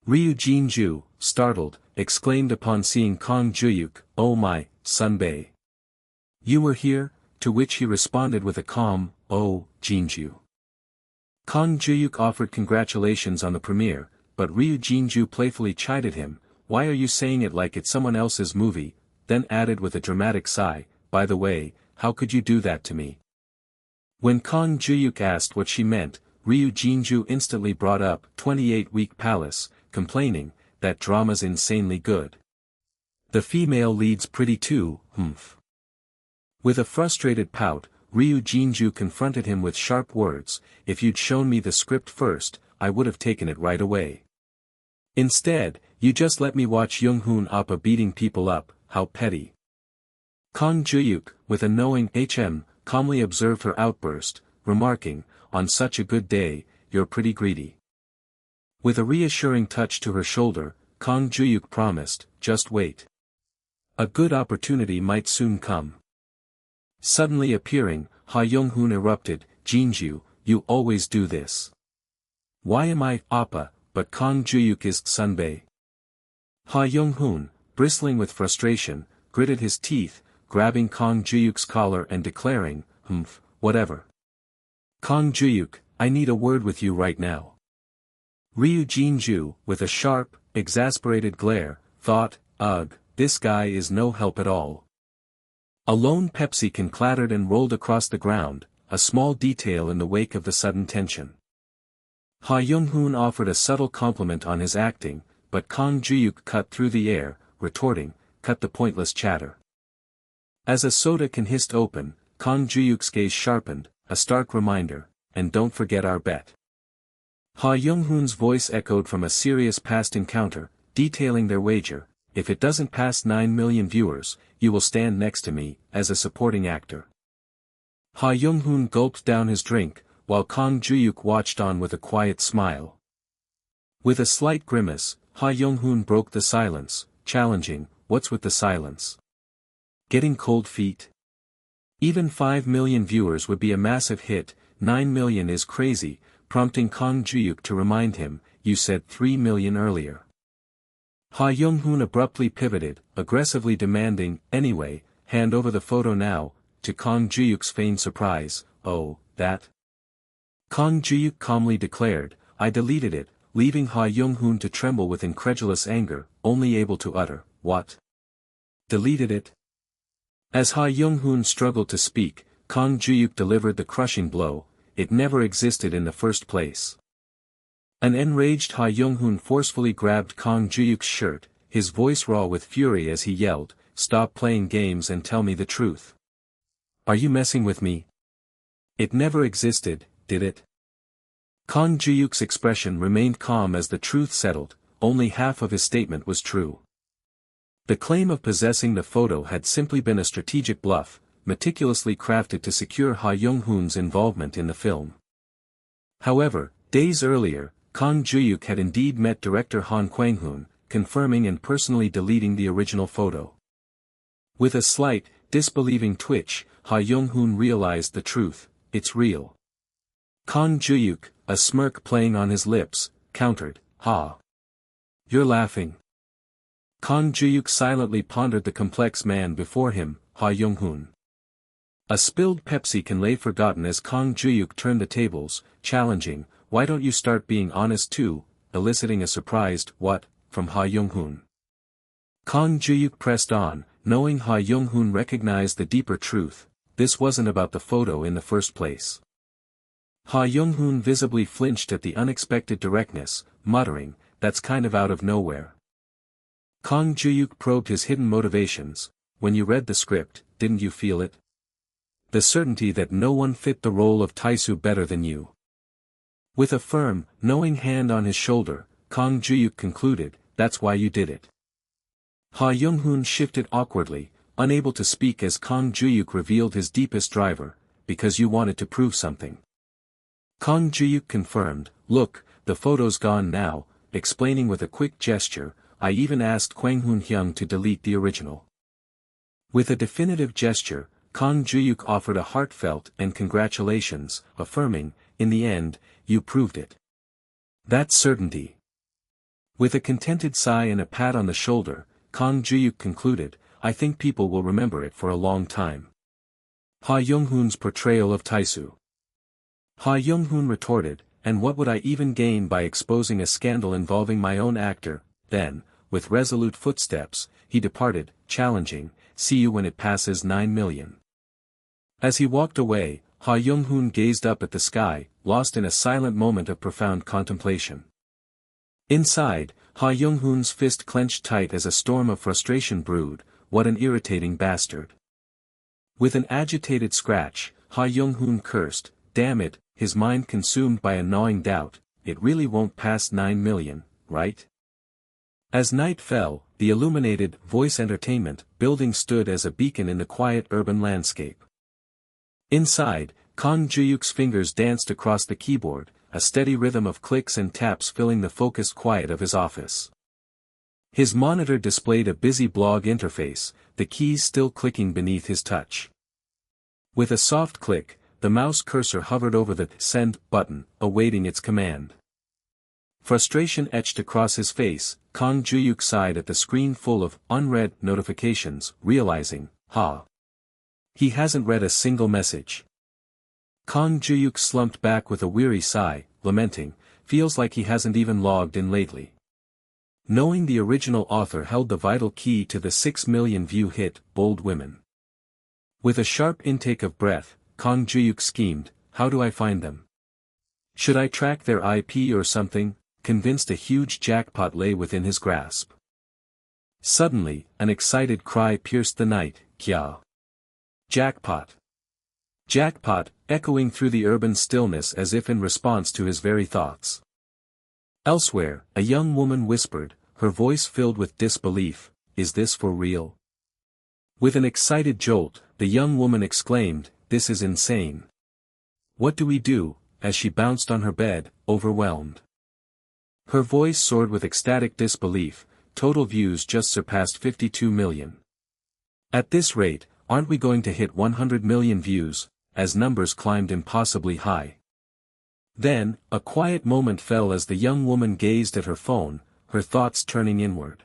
Ryu Jin-ju, startled, exclaimed upon seeing Kang Juhyuk, "Oh my, Sunbae. You were here?" To which he responded with a calm, "Oh, Jinju." Kang Juhyuk offered congratulations on the premiere, but Ryu Jin-ju playfully chided him, "Why are you saying it like it's someone else's movie?" Then added with a dramatic sigh, "By the way, how could you do that to me?" When Kang Juhyuk asked what she meant, Ryu Jin-ju instantly brought up 28-Week Palace, complaining, "That drama's insanely good. The female lead's pretty too, humph." With a frustrated pout, Ryu Jin-ju confronted him with sharp words, "If you'd shown me the script first, I would have taken it right away. Instead, you just let me watch Young-hoon Appa beating people up, how petty." Kang Juhyuk, with a knowing calmly observed her outburst, remarking, "On such a good day, you're pretty greedy." With a reassuring touch to her shoulder, Kang Juhyuk promised, "Just wait. A good opportunity might soon come." Suddenly appearing, Ha Young-hoon erupted, "Jinju, you always do this. Why am I Appa, but Kang Juhyuk is Sunbae?" Ha Young-hoon, bristling with frustration, gritted his teeth, grabbing Kang Juhyuk's collar and declaring, "Humph, whatever. Kang Juhyuk, I need a word with you right now." Ryu Jin-ju, with a sharp, exasperated glare, thought, "Ugh, this guy is no help at all." A lone Pepsi can clattered and rolled across the ground, a small detail in the wake of the sudden tension. Ha Young-hoon offered a subtle compliment on his acting, but Kang Juhyuk cut through the air, retorting, "Cut the pointless chatter." As a soda can hissed open, Kang Juhyuk's gaze sharpened, a stark reminder, "And don't forget our bet." Ha Young-hoon's voice echoed from a serious past encounter, detailing their wager, "If it doesn't pass 9 million viewers, you will stand next to me, as a supporting actor." Ha Young-hoon gulped down his drink, while Kang Juhyuk watched on with a quiet smile. With a slight grimace, Ha Young-hoon broke the silence, challenging, "What's with the silence? Getting cold feet? Even 5 million viewers would be a massive hit, 9 million is crazy," prompting Kang Juhyuk to remind him, "You said 3 million earlier." Ha Young-hoon abruptly pivoted, aggressively demanding, "Anyway, hand over the photo now," to Kang Juhyuk's feigned surprise, "Oh, that?" Kang Juhyuk calmly declared, "I deleted it," leaving Ha Young-hoon to tremble with incredulous anger, only able to utter, "What? Deleted it?" As Ha Young-hoon struggled to speak, Kang Juhyuk delivered the crushing blow, "It never existed in the first place." An enraged Ha Young-hoon forcefully grabbed Kang Juhyuk's shirt, his voice raw with fury as he yelled, "Stop playing games and tell me the truth. Are you messing with me? It never existed, did it?" Kang Juhyuk's expression remained calm as the truth settled, only half of his statement was true. The claim of possessing the photo had simply been a strategic bluff, meticulously crafted to secure Ha Young-hoon's involvement in the film. However, days earlier, Kang Juhyuk had indeed met director Han Kwang-hoon, confirming and personally deleting the original photo. With a slight, disbelieving twitch, Ha Young-hoon realized the truth, "It's real." Kang Juhyuk, a smirk playing on his lips, countered, "Ha. You're laughing." Kang Juhyuk silently pondered the complex man before him, Ha Young-hoon. A spilled Pepsi can lay forgotten as Kang Juhyuk turned the tables, challenging, "Why don't you start being honest too?" eliciting a surprised, "What?" from Ha Young-hoon. Kang Juhyuk pressed on, knowing Ha Young-hoon recognized the deeper truth, this wasn't about the photo in the first place. Ha Young-hoon visibly flinched at the unexpected directness, muttering, "That's kind of out of nowhere." Kang Juhyuk probed his hidden motivations, "When you read the script, didn't you feel it? The certainty that no one fit the role of Taisu better than you." With a firm, knowing hand on his shoulder, Kang Juhyuk concluded, "That's why you did it." Ha Young-hoon shifted awkwardly, unable to speak as Kang Juhyuk revealed his deepest driver, because you wanted to prove something. Kang Juhyuk confirmed, look, the photo's gone now, explaining with a quick gesture, I even asked Kang Juhyuk to delete the original. With a definitive gesture, Kang Juhyuk offered a heartfelt and congratulations, affirming, in the end, you proved it. That's certainty. With a contented sigh and a pat on the shoulder, Kang Juhyuk concluded, I think people will remember it for a long time. Ha Young-hoon's portrayal of Taesu. Ha Young-hoon retorted, and what would I even gain by exposing a scandal involving my own actor? Then, with resolute footsteps, he departed, challenging, see you when it passes 9 million. As he walked away, Ha Young-hoon gazed up at the sky, lost in a silent moment of profound contemplation. Inside, Ha Young-hoon's fist clenched tight as a storm of frustration brewed, what an irritating bastard. With an agitated scratch, Ha Young-hoon cursed, damn it, his mind consumed by a gnawing doubt, it really won't pass 9 million, right? As night fell, the illuminated voice entertainment building stood as a beacon in the quiet urban landscape. Inside, Kang Juhyuk's fingers danced across the keyboard, a steady rhythm of clicks and taps filling the focused quiet of his office. His monitor displayed a busy blog interface, the keys still clicking beneath his touch. With a soft click, the mouse cursor hovered over the send button, awaiting its command. Frustration etched across his face, Kang Juhyuk sighed at the screen full of unread notifications, realizing, he hasn't read a single message. Kang Juhyuk slumped back with a weary sigh, lamenting, feels like he hasn't even logged in lately. Knowing the original author held the vital key to the 6 million view hit, Bold Women. With a sharp intake of breath, Kang Juhyuk schemed, how do I find them? Should I track their IP or something? Convinced a huge jackpot lay within his grasp. Suddenly, an excited cry pierced the night, Kya. Jackpot. Jackpot, echoing through the urban stillness as if in response to his very thoughts. Elsewhere, a young woman whispered, her voice filled with disbelief, is this for real? With an excited jolt, the young woman exclaimed, this is insane. What do we do, as she bounced on her bed, overwhelmed. Her voice soared with ecstatic disbelief, total views just surpassed 52 million. At this rate, aren't we going to hit 100 million views, as numbers climbed impossibly high? Then, a quiet moment fell as the young woman gazed at her phone, her thoughts turning inward.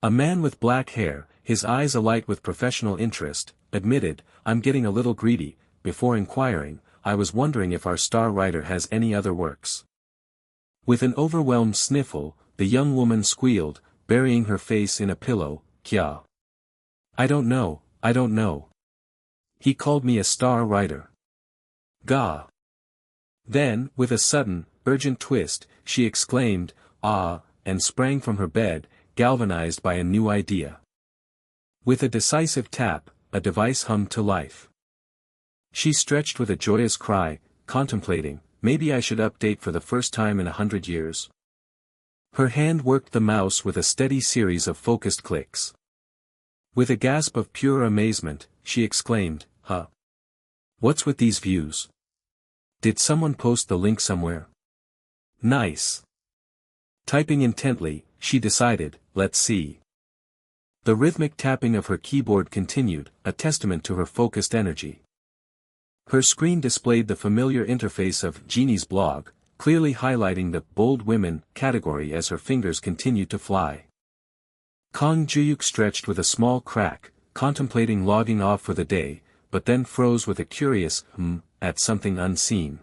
A man with black hair, his eyes alight with professional interest, admitted, I'm getting a little greedy, before inquiring, I was wondering if our star writer has any other works. With an overwhelmed sniffle, the young woman squealed, burying her face in a pillow, Kya. I don't know. He called me a star writer. Gah. Then, with a sudden, urgent twist, she exclaimed, ah, and sprang from her bed, galvanized by a new idea. With a decisive tap, a device hummed to life. She stretched with a joyous cry, contemplating, maybe I should update for the first time in 100 years. Her hand worked the mouse with a steady series of focused clicks. With a gasp of pure amazement, she exclaimed, what's with these views? Did someone post the link somewhere? Nice. Typing intently, she decided, let's see. The rhythmic tapping of her keyboard continued, a testament to her focused energy. Her screen displayed the familiar interface of Jeannie's blog, clearly highlighting the Bold Women category as her fingers continued to fly. Kang Juhyuk stretched with a small crack, contemplating logging off for the day, but then froze with a curious, at something unseen.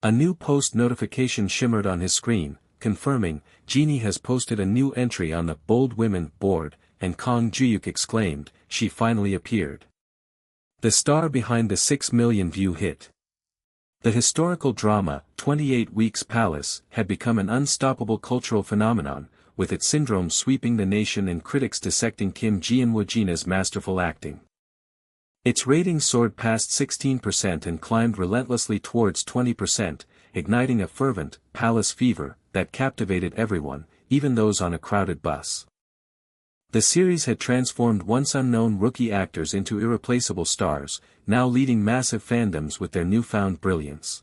A new post notification shimmered on his screen, confirming, Jeannie has posted a new entry on the Bold Women board, and Kang Juhyuk exclaimed, she finally appeared. The star behind the 6 million view hit. The historical drama, 28 Weeks Palace, had become an unstoppable cultural phenomenon, with its syndrome sweeping the nation and critics dissecting Kim Ji-wook-jina's masterful acting. Its ratings soared past 16% and climbed relentlessly towards 20%, igniting a fervent, palace fever, that captivated everyone, even those on a crowded bus. The series had transformed once unknown rookie actors into irreplaceable stars, now leading massive fandoms with their newfound brilliance.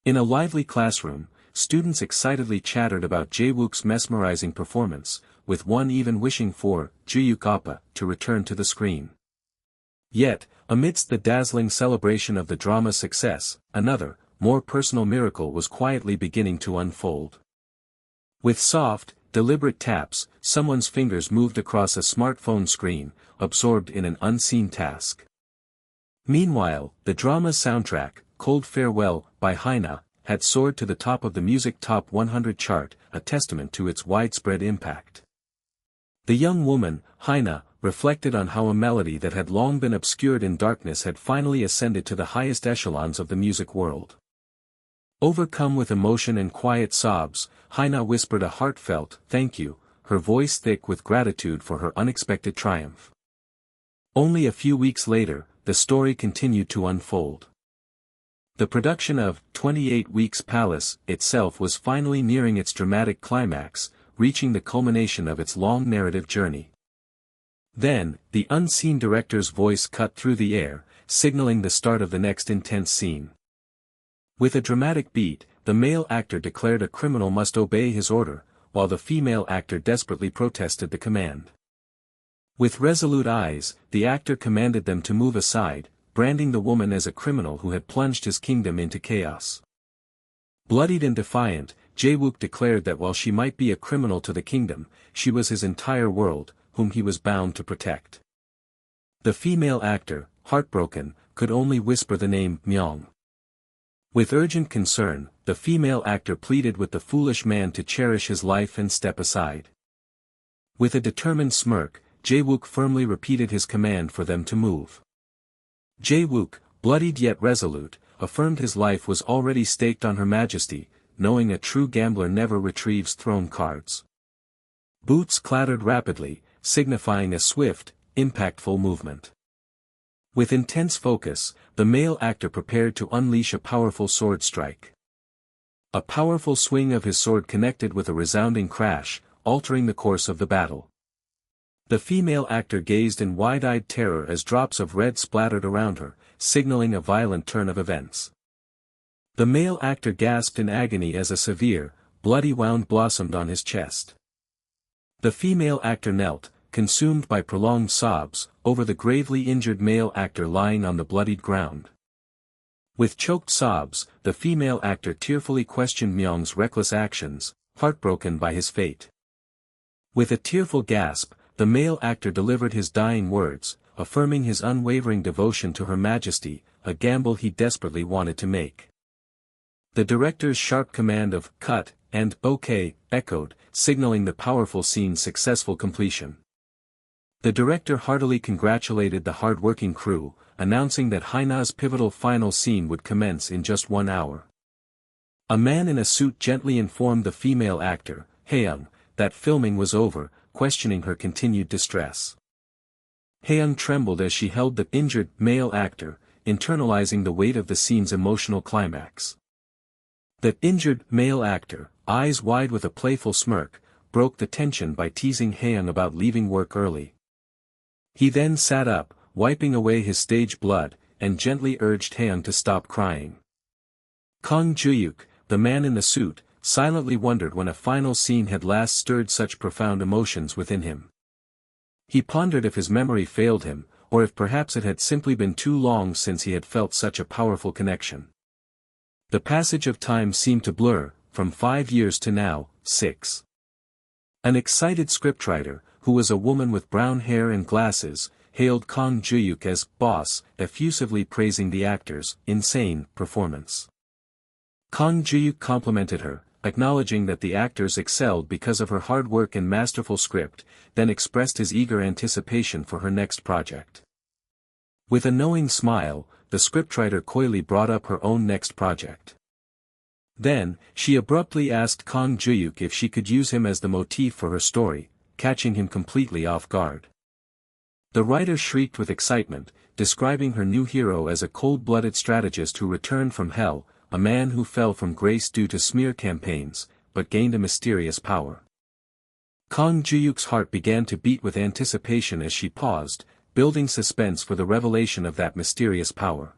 In a lively classroom, students excitedly chattered about Jae-wook's mesmerizing performance, with one even wishing for Juhyuk Oppa to return to the screen. Yet, amidst the dazzling celebration of the drama's success, another, more personal miracle was quietly beginning to unfold. With soft, deliberate taps, someone's fingers moved across a smartphone screen, absorbed in an unseen task. Meanwhile, the drama's soundtrack, Cold Farewell, by Hyuna, had soared to the top of the music top 100 chart, a testament to its widespread impact. The young woman, Hyuna, reflected on how a melody that had long been obscured in darkness had finally ascended to the highest echelons of the music world. Overcome with emotion and quiet sobs, Hyuna whispered a heartfelt "thank you," her voice thick with gratitude for her unexpected triumph. Only a few weeks later, the story continued to unfold. The production of 28 Weeks Palace itself was finally nearing its dramatic climax, reaching the culmination of its long narrative journey. Then, the unseen director's voice cut through the air, signaling the start of the next intense scene. With a dramatic beat, the male actor declared a criminal must obey his order, while the female actor desperately protested the command. With resolute eyes, the actor commanded them to move aside, branding the woman as a criminal who had plunged his kingdom into chaos. Bloodied and defiant, Jae-wook declared that while she might be a criminal to the kingdom, she was his entire world, whom he was bound to protect. The female actor, heartbroken, could only whisper the name Myung. With urgent concern, the female actor pleaded with the foolish man to cherish his life and step aside. With a determined smirk, Jae-wook firmly repeated his command for them to move. Jae-wook, bloodied yet resolute, affirmed his life was already staked on Her Majesty, knowing a true gambler never retrieves thrown cards. Boots clattered rapidly, signifying a swift, impactful movement. With intense focus, the male actor prepared to unleash a powerful sword strike. A powerful swing of his sword connected with a resounding crash, altering the course of the battle. The female actor gazed in wide-eyed terror as drops of red splattered around her, signaling a violent turn of events. The male actor gasped in agony as a severe, bloody wound blossomed on his chest. The female actor knelt, consumed by prolonged sobs, over the gravely injured male actor lying on the bloodied ground. With choked sobs, the female actor tearfully questioned Myung's reckless actions, heartbroken by his fate. With a tearful gasp, the male actor delivered his dying words, affirming his unwavering devotion to Her Majesty, a gamble he desperately wanted to make. The director's sharp command of "cut" and "okay" echoed, signaling the powerful scene's successful completion. The director heartily congratulated the hard-working crew, announcing that Hyuna's pivotal final scene would commence in just 1 hour. A man in a suit gently informed the female actor, Haeyoung, that filming was over, questioning her continued distress. Haeyoung trembled as she held the injured male actor, internalizing the weight of the scene's emotional climax. The injured male actor, eyes wide with a playful smirk, broke the tension by teasing Haeyoung about leaving work early. He then sat up, wiping away his stage blood, and gently urged Haeyoung to stop crying. Kang Juhyuk, the man in the suit, silently wondered when a final scene had last stirred such profound emotions within him. He pondered if his memory failed him, or if perhaps it had simply been too long since he had felt such a powerful connection. The passage of time seemed to blur, from 5 years to now, 6. An excited scriptwriter, who was a woman with brown hair and glasses, hailed Kang Juhyuk as "boss," effusively praising the actor's insane performance. Kang Juhyuk complimented her, acknowledging that the actors excelled because of her hard work and masterful script, then expressed his eager anticipation for her next project. With a knowing smile, the scriptwriter coyly brought up her own next project. Then, she abruptly asked Kang Juhyuk if she could use him as the motif for her story, catching him completely off guard. The writer shrieked with excitement, describing her new hero as a cold-blooded strategist who returned from hell, a man who fell from grace due to smear campaigns, but gained a mysterious power. Kang Juhyuk's heart began to beat with anticipation as she paused, building suspense for the revelation of that mysterious power.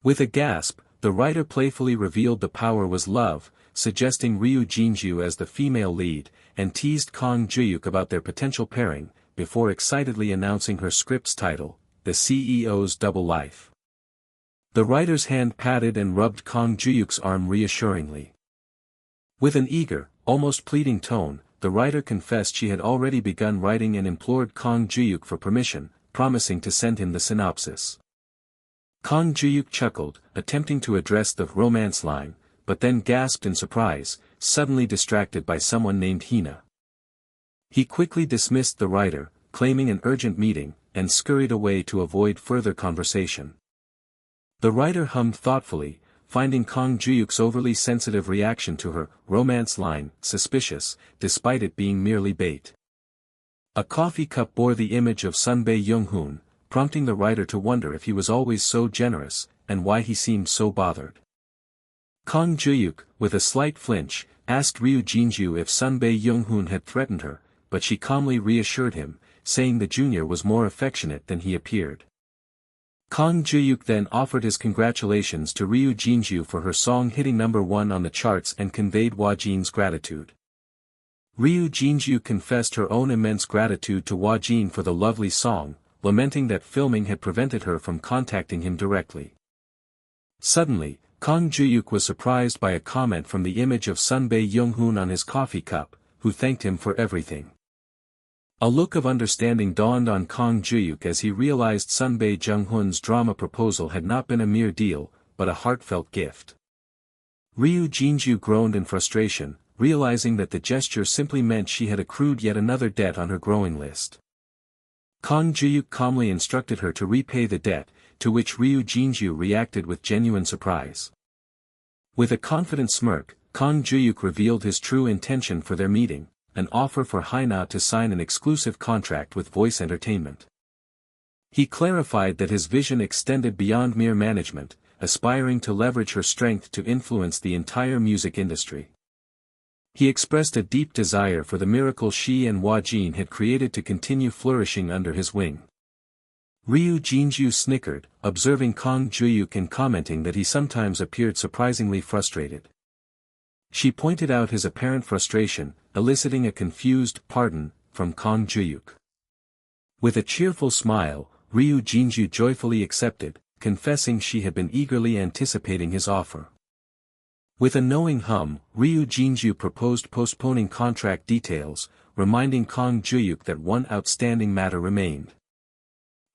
With a gasp, the writer playfully revealed the power was love, suggesting Ryu Jinju as the female lead, and teased Kang Juhyuk about their potential pairing, before excitedly announcing her script's title, The CEO's Double Life. The writer's hand patted and rubbed Kang Juhyuk's arm reassuringly. With an eager, almost pleading tone, the writer confessed she had already begun writing and implored Kang Juhyuk for permission, promising to send him the synopsis. Kang Juhyuk chuckled, attempting to address the romance line, but then gasped in surprise, suddenly distracted by someone named Hina. He quickly dismissed the writer, claiming an urgent meeting, and scurried away to avoid further conversation. The writer hummed thoughtfully, finding Kang Juhyuk's overly sensitive reaction to her romance line suspicious, despite it being merely bait. A coffee cup bore the image of Sunbae Young-hoon, prompting the writer to wonder if he was always so generous, and why he seemed so bothered. Kang Juhyuk, with a slight flinch, asked Ryu Jinju if Sunbae Young-hoon had threatened her, but she calmly reassured him, saying the junior was more affectionate than he appeared. Kang Juhyuk then offered his congratulations to Ryu Jinju for her song hitting #1 on the charts and conveyed Wajin's gratitude. Ryu Jinju confessed her own immense gratitude to Wajin for the lovely song, lamenting that filming had prevented her from contacting him directly. Suddenly, Kang Juhyuk was surprised by a comment from the image of Sunbae Young-hoon on his coffee cup, who thanked him for everything. A look of understanding dawned on Kang Juhyuk as he realized Sunbae Young-hoon's drama proposal had not been a mere deal, but a heartfelt gift. Ryu Jinju groaned in frustration, realizing that the gesture simply meant she had accrued yet another debt on her growing list. Kang Juhyuk calmly instructed her to repay the debt, to which Ryu Jinju reacted with genuine surprise. With a confident smirk, Kang Juhyuk revealed his true intention for their meeting, an offer for Haina to sign an exclusive contract with Voice Entertainment. He clarified that his vision extended beyond mere management, aspiring to leverage her strength to influence the entire music industry. He expressed a deep desire for the miracle she and Wajin had created to continue flourishing under his wing. Ryu Jinju snickered, observing Kang Juhyuk and commenting that he sometimes appeared surprisingly frustrated. She pointed out his apparent frustration, eliciting a confused "pardon" from Kang Juhyuk. With a cheerful smile, Ryu Jinju joyfully accepted, confessing she had been eagerly anticipating his offer. With a knowing hum, Ryu Jinju proposed postponing contract details, reminding Kang Juhyuk that one outstanding matter remained.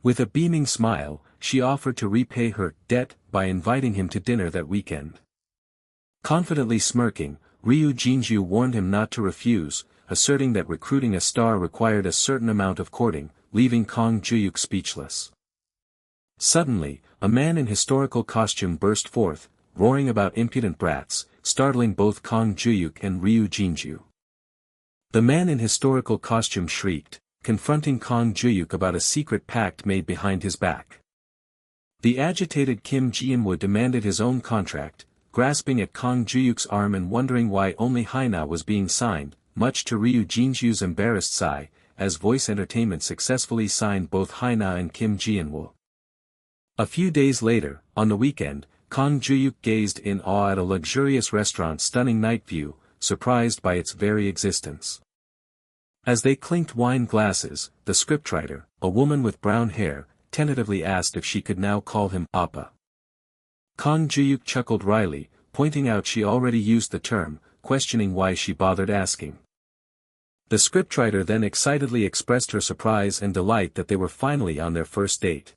With a beaming smile, she offered to repay her debt by inviting him to dinner that weekend. Confidently smirking, Ryu Jinju warned him not to refuse, asserting that recruiting a star required a certain amount of courting, leaving Kang Juhyuk speechless. Suddenly, a man in historical costume burst forth, roaring about impudent brats, startling both Kang Juhyuk and Ryu Jinju. The man in historical costume shrieked, confronting Kang Juhyuk about a secret pact made behind his back. The agitated Kim Ji-inwoo demanded his own contract, grasping at Kang Juhyuk's arm and wondering why only Haina was being signed, much to Ryu Jinju's embarrassed sigh, as Voice Entertainment successfully signed both Haina and Kim Ji-inwoo. A few days later, on the weekend, Kang Juhyuk gazed in awe at a luxurious restaurant's stunning night view, surprised by its very existence. As they clinked wine glasses, the scriptwriter, a woman with brown hair, tentatively asked if she could now call him Appa. Kang Juhyuk chuckled wryly, pointing out she already used the term, questioning why she bothered asking. The scriptwriter then excitedly expressed her surprise and delight that they were finally on their first date.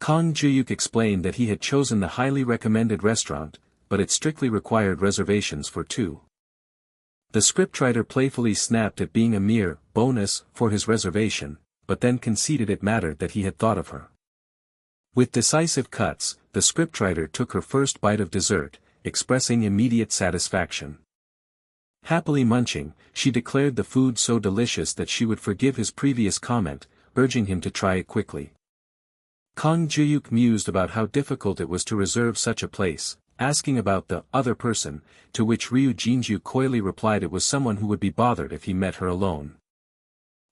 Kang Juhyuk explained that he had chosen the highly recommended restaurant, but it strictly required reservations for two. The scriptwriter playfully snapped at being a mere bonus for his reservation, but then conceded it mattered that he had thought of her. With decisive cuts, the scriptwriter took her first bite of dessert, expressing immediate satisfaction. Happily munching, she declared the food so delicious that she would forgive his previous comment, urging him to try it quickly. Kang Juhyuk mused about how difficult it was to reserve such a place, asking about the other person, to which Ryu Jinju coyly replied it was someone who would be bothered if he met her alone.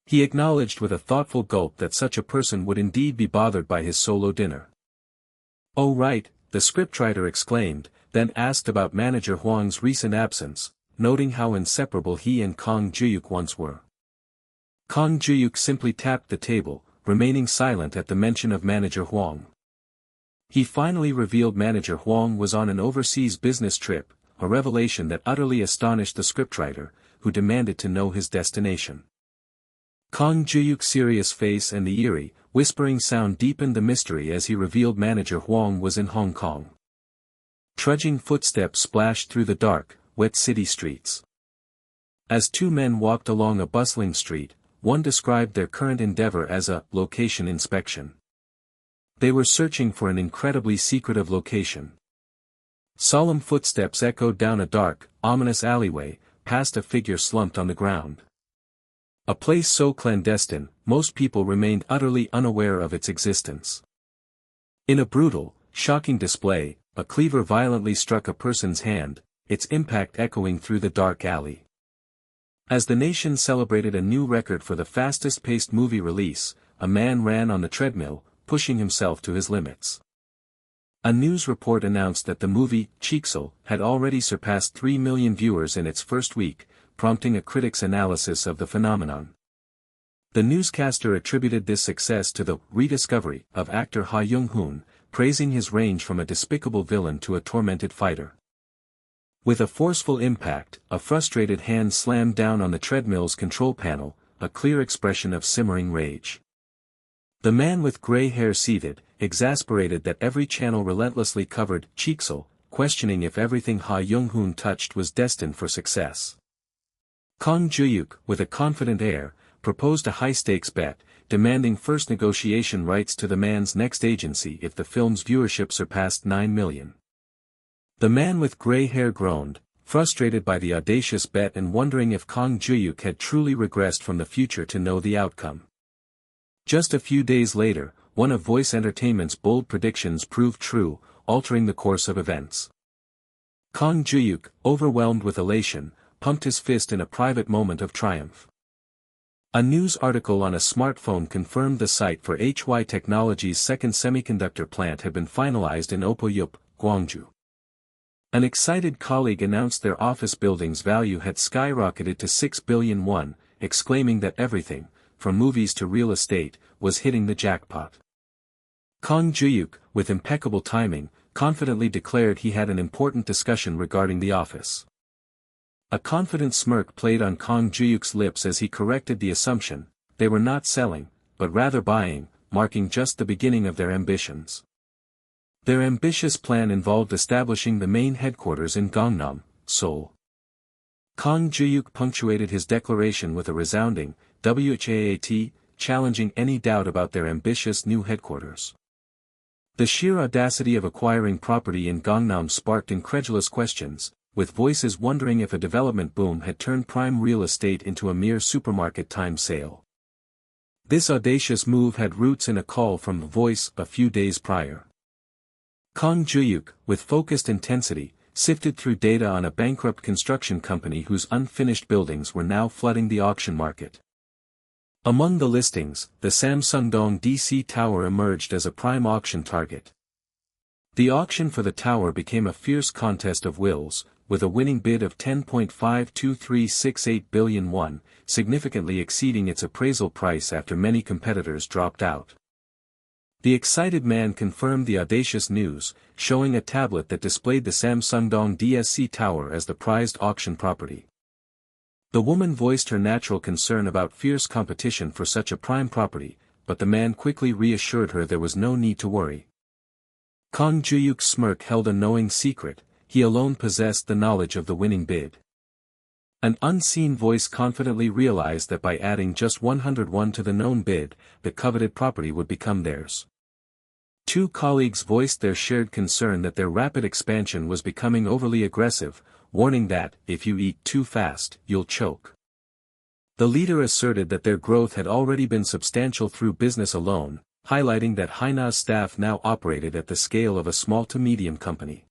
He acknowledged with a thoughtful gulp that such a person would indeed be bothered by his solo dinner. "Oh right," the scriptwriter exclaimed, then asked about manager Huang's recent absence, noting how inseparable he and Kang Juhyuk once were. Kang Juhyuk simply tapped the table, remaining silent at the mention of manager Huang. He finally revealed manager Huang was on an overseas business trip, a revelation that utterly astonished the scriptwriter, who demanded to know his destination. Kang Juhyuk's serious face and the eerie, whispering sound deepened the mystery as he revealed manager Huang was in Hong Kong. Trudging footsteps splashed through the dark, wet city streets. As two men walked along a bustling street, one described their current endeavor as a location inspection. They were searching for an incredibly secretive location. Solemn footsteps echoed down a dark, ominous alleyway, past a figure slumped on the ground. A place so clandestine, most people remained utterly unaware of its existence. In a brutal, shocking display, a cleaver violently struck a person's hand, its impact echoing through the dark alley. As the nation celebrated a new record for the fastest-paced movie release, a man ran on the treadmill, pushing himself to his limits. A news report announced that the movie, PHISHING, had already surpassed 3 million viewers in its first week, prompting a critic's analysis of the phenomenon. The newscaster attributed this success to the rediscovery of actor Ha Young-hoon, praising his range from a despicable villain to a tormented fighter. With a forceful impact, a frustrated hand slammed down on the treadmill's control panel, a clear expression of simmering rage. The man with gray hair seated, exasperated that every channel relentlessly covered PHISHING, questioning if everything Ha Young-hoon touched was destined for success. Kang Juhyuk, with a confident air, proposed a high-stakes bet, demanding first negotiation rights to the man's next agency if the film's viewership surpassed 9 million. The man with gray hair groaned, frustrated by the audacious bet and wondering if Kang Juhyuk had truly regressed from the future to know the outcome. Just a few days later, one of Voice Entertainment's bold predictions proved true, altering the course of events. Kang Juhyuk, overwhelmed with elation, pumped his fist in a private moment of triumph. A news article on a smartphone confirmed the site for HY Technology's second semiconductor plant had been finalized in Opoyup, Gwangju. An excited colleague announced their office building's value had skyrocketed to 6 billion won, exclaiming that everything, from movies to real estate, was hitting the jackpot. Kang Juhyuk, with impeccable timing, confidently declared he had an important discussion regarding the office. A confident smirk played on Kang Juhyuk's lips as he corrected the assumption: they were not selling, but rather buying, marking just the beginning of their ambitions. Their ambitious plan involved establishing the main headquarters in Gangnam, Seoul. Kang Juhyuk punctuated his declaration with a resounding "WHAAT," challenging any doubt about their ambitious new headquarters. The sheer audacity of acquiring property in Gangnam sparked incredulous questions, with voices wondering if a development boom had turned prime real estate into a mere supermarket-time sale. This audacious move had roots in a call from The Voice a few days prior. Kang Juhyuk, with focused intensity, sifted through data on a bankrupt construction company whose unfinished buildings were now flooding the auction market. Among the listings, the Samsungdong DC Tower emerged as a prime auction target. The auction for the tower became a fierce contest of wills, with a winning bid of 10.52368 billion won, significantly exceeding its appraisal price after many competitors dropped out. The excited man confirmed the audacious news, showing a tablet that displayed the Samsungdong DSC Tower as the prized auction property. The woman voiced her natural concern about fierce competition for such a prime property, but the man quickly reassured her there was no need to worry. Kang Juhyuk's smirk held a knowing secret: he alone possessed the knowledge of the winning bid. An unseen voice confidently realized that by adding just 101 to the known bid, the coveted property would become theirs. Two colleagues voiced their shared concern that their rapid expansion was becoming overly aggressive, warning that, if you eat too fast, you'll choke. The leader asserted that their growth had already been substantial through business alone, highlighting that Haina's staff now operated at the scale of a small to medium company.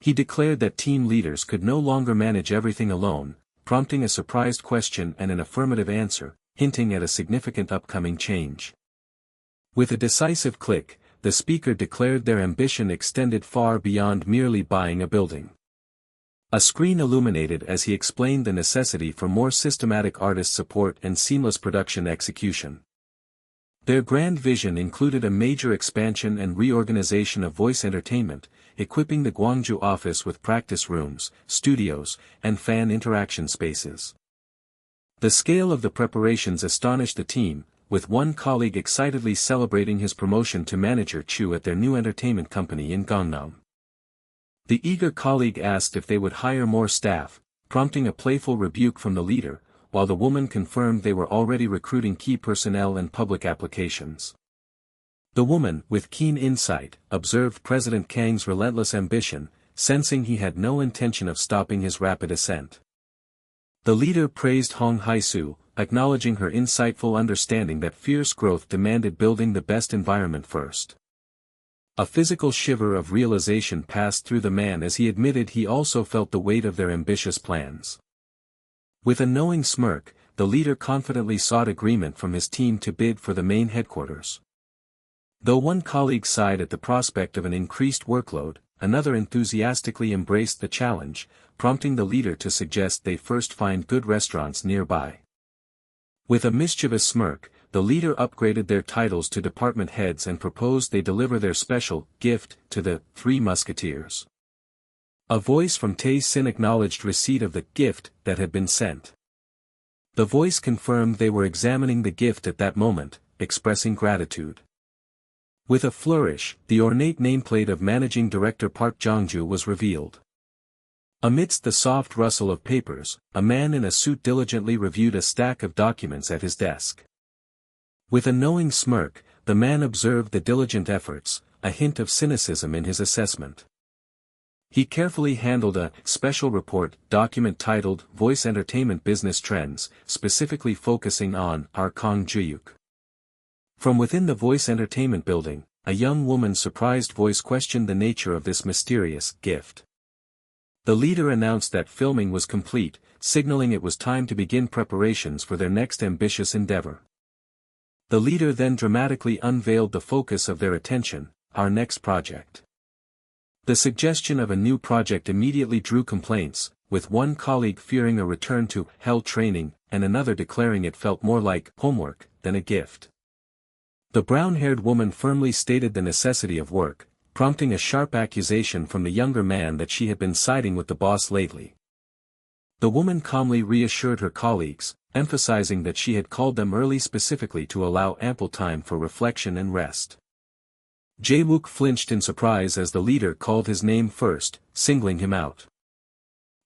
He declared that team leaders could no longer manage everything alone, prompting a surprised question and an affirmative answer, hinting at a significant upcoming change. With a decisive click, the speaker declared their ambition extended far beyond merely buying a building. A screen illuminated as he explained the necessity for more systematic artist support and seamless production execution. Their grand vision included a major expansion and reorganization of voice entertainment, equipping the Gwangju office with practice rooms, studios, and fan interaction spaces. The scale of the preparations astonished the team, with one colleague excitedly celebrating his promotion to manager Chu at their new entertainment company in Gangnam. The eager colleague asked if they would hire more staff, prompting a playful rebuke from the leader, while the woman confirmed they were already recruiting key personnel and public applications. The woman, with keen insight, observed President Kang's relentless ambition, sensing he had no intention of stopping his rapid ascent. The leader praised Hong Hae-soo, acknowledging her insightful understanding that fierce growth demanded building the best environment first. A physical shiver of realization passed through the man as he admitted he also felt the weight of their ambitious plans. With a knowing smirk, the leader confidently sought agreement from his team to bid for the main headquarters. Though one colleague sighed at the prospect of an increased workload, another enthusiastically embraced the challenge, prompting the leader to suggest they first find good restaurants nearby. With a mischievous smirk, the leader upgraded their titles to department heads and proposed they deliver their special gift to the Three Musketeers. A voice from Tae-sin acknowledged receipt of the gift that had been sent. The voice confirmed they were examining the gift at that moment, expressing gratitude. With a flourish, the ornate nameplate of Managing Director Park Jong-ju was revealed. Amidst the soft rustle of papers, a man in a suit diligently reviewed a stack of documents at his desk. With a knowing smirk, the man observed the diligent efforts, a hint of cynicism in his assessment. He carefully handled a special report document titled Voice Entertainment Business Trends, specifically focusing on our Kang Juhyuk. From within the voice entertainment building, a young woman's surprised voice questioned the nature of this mysterious gift. The leader announced that filming was complete, signaling it was time to begin preparations for their next ambitious endeavor. The leader then dramatically unveiled the focus of their attention, our next project. The suggestion of a new project immediately drew complaints, with one colleague fearing a return to hell training, and another declaring it felt more like homework than a gift. The brown-haired woman firmly stated the necessity of work, prompting a sharp accusation from the younger man that she had been siding with the boss lately. The woman calmly reassured her colleagues, emphasizing that she had called them early specifically to allow ample time for reflection and rest. Jae-wook flinched in surprise as the leader called his name first, singling him out.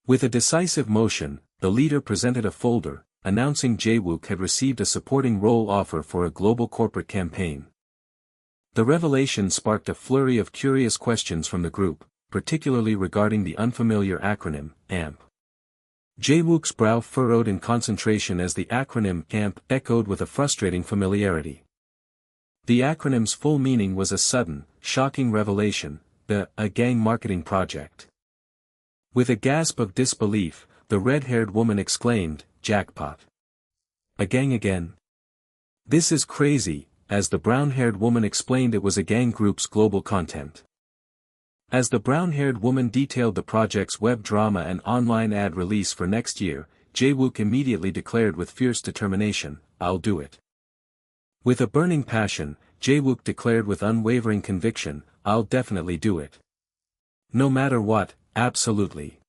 With a decisive motion, the leader presented a folder, announcing Jae-wook had received a supporting role offer for a global corporate campaign. The revelation sparked a flurry of curious questions from the group, particularly regarding the unfamiliar acronym, AMP. Jae-wook's brow furrowed in concentration as the acronym AMP echoed with a frustrating familiarity. The acronym's full meaning was a sudden, shocking revelation, a gang marketing project. With a gasp of disbelief, the red-haired woman exclaimed, "Jackpot. A gang again? This is crazy," as the brown-haired woman explained it was a gang group's global content. As the brown-haired woman detailed the project's web drama and online ad release for next year, Jae-wook immediately declared with fierce determination, "I'll do it." With a burning passion, Jae-wook declared with unwavering conviction, "I'll definitely do it. No matter what, absolutely."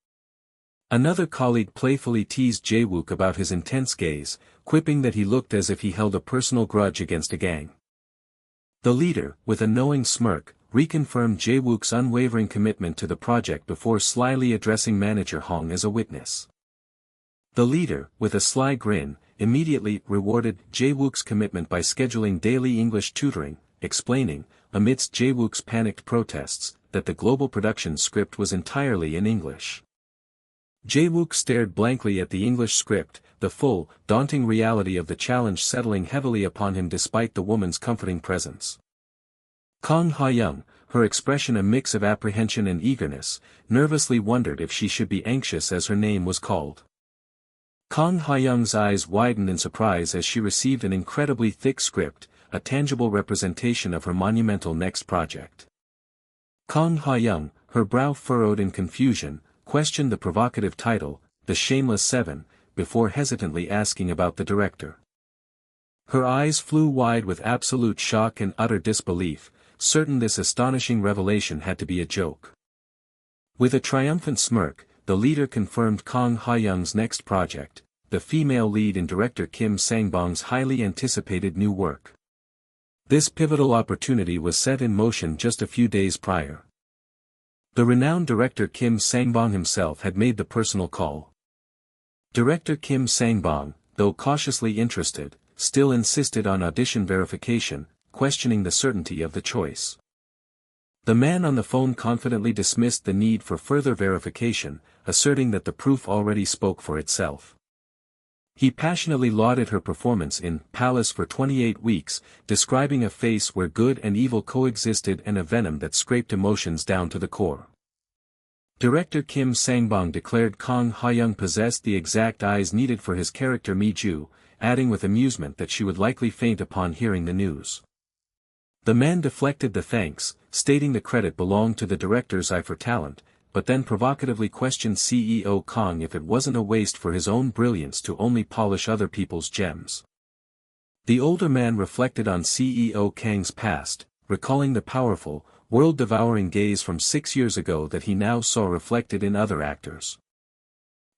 Another colleague playfully teased Jae-wook about his intense gaze, quipping that he looked as if he held a personal grudge against a gang. The leader, with a knowing smirk, reconfirmed Jae-wook's unwavering commitment to the project before slyly addressing manager Hong as a witness. The leader, with a sly grin, immediately rewarded Jae-wook's commitment by scheduling daily English tutoring, explaining, amidst Jae-wook's panicked protests, that the global production script was entirely in English. Jae-wook stared blankly at the English script, the full, daunting reality of the challenge settling heavily upon him despite the woman's comforting presence. Kang Ha-young, her expression a mix of apprehension and eagerness, nervously wondered if she should be anxious as her name was called. Kang Juhyuk's eyes widened in surprise as she received an incredibly thick script, a tangible representation of her monumental next project. Kang Juhyuk, her brow furrowed in confusion, questioned the provocative title, The Shameless Seven, before hesitantly asking about the director. Her eyes flew wide with absolute shock and utter disbelief, certain this astonishing revelation had to be a joke. With a triumphant smirk, the leader confirmed Kang Juhyuk's next project, the female lead in director Kim Sang-bong's highly anticipated new work. This pivotal opportunity was set in motion just a few days prior. The renowned director Kim Sang-bong himself had made the personal call. Director Kim Sang-bong, though cautiously interested, still insisted on audition verification, questioning the certainty of the choice. The man on the phone confidently dismissed the need for further verification, asserting that the proof already spoke for itself. He passionately lauded her performance in Palace for 28 weeks, describing a face where good and evil coexisted and a venom that scraped emotions down to the core. Director Kim Sang-bong declared Kang Juhyuk possessed the exact eyes needed for his character Mi-ju, adding with amusement that she would likely faint upon hearing the news. The man deflected the thanks, stating the credit belonged to the director's eye for talent, but then provocatively questioned CEO Kang if it wasn't a waste for his own brilliance to only polish other people's gems. The older man reflected on CEO Kang's past, recalling the powerful, world-devouring gaze from 6 years ago that he now saw reflected in other actors.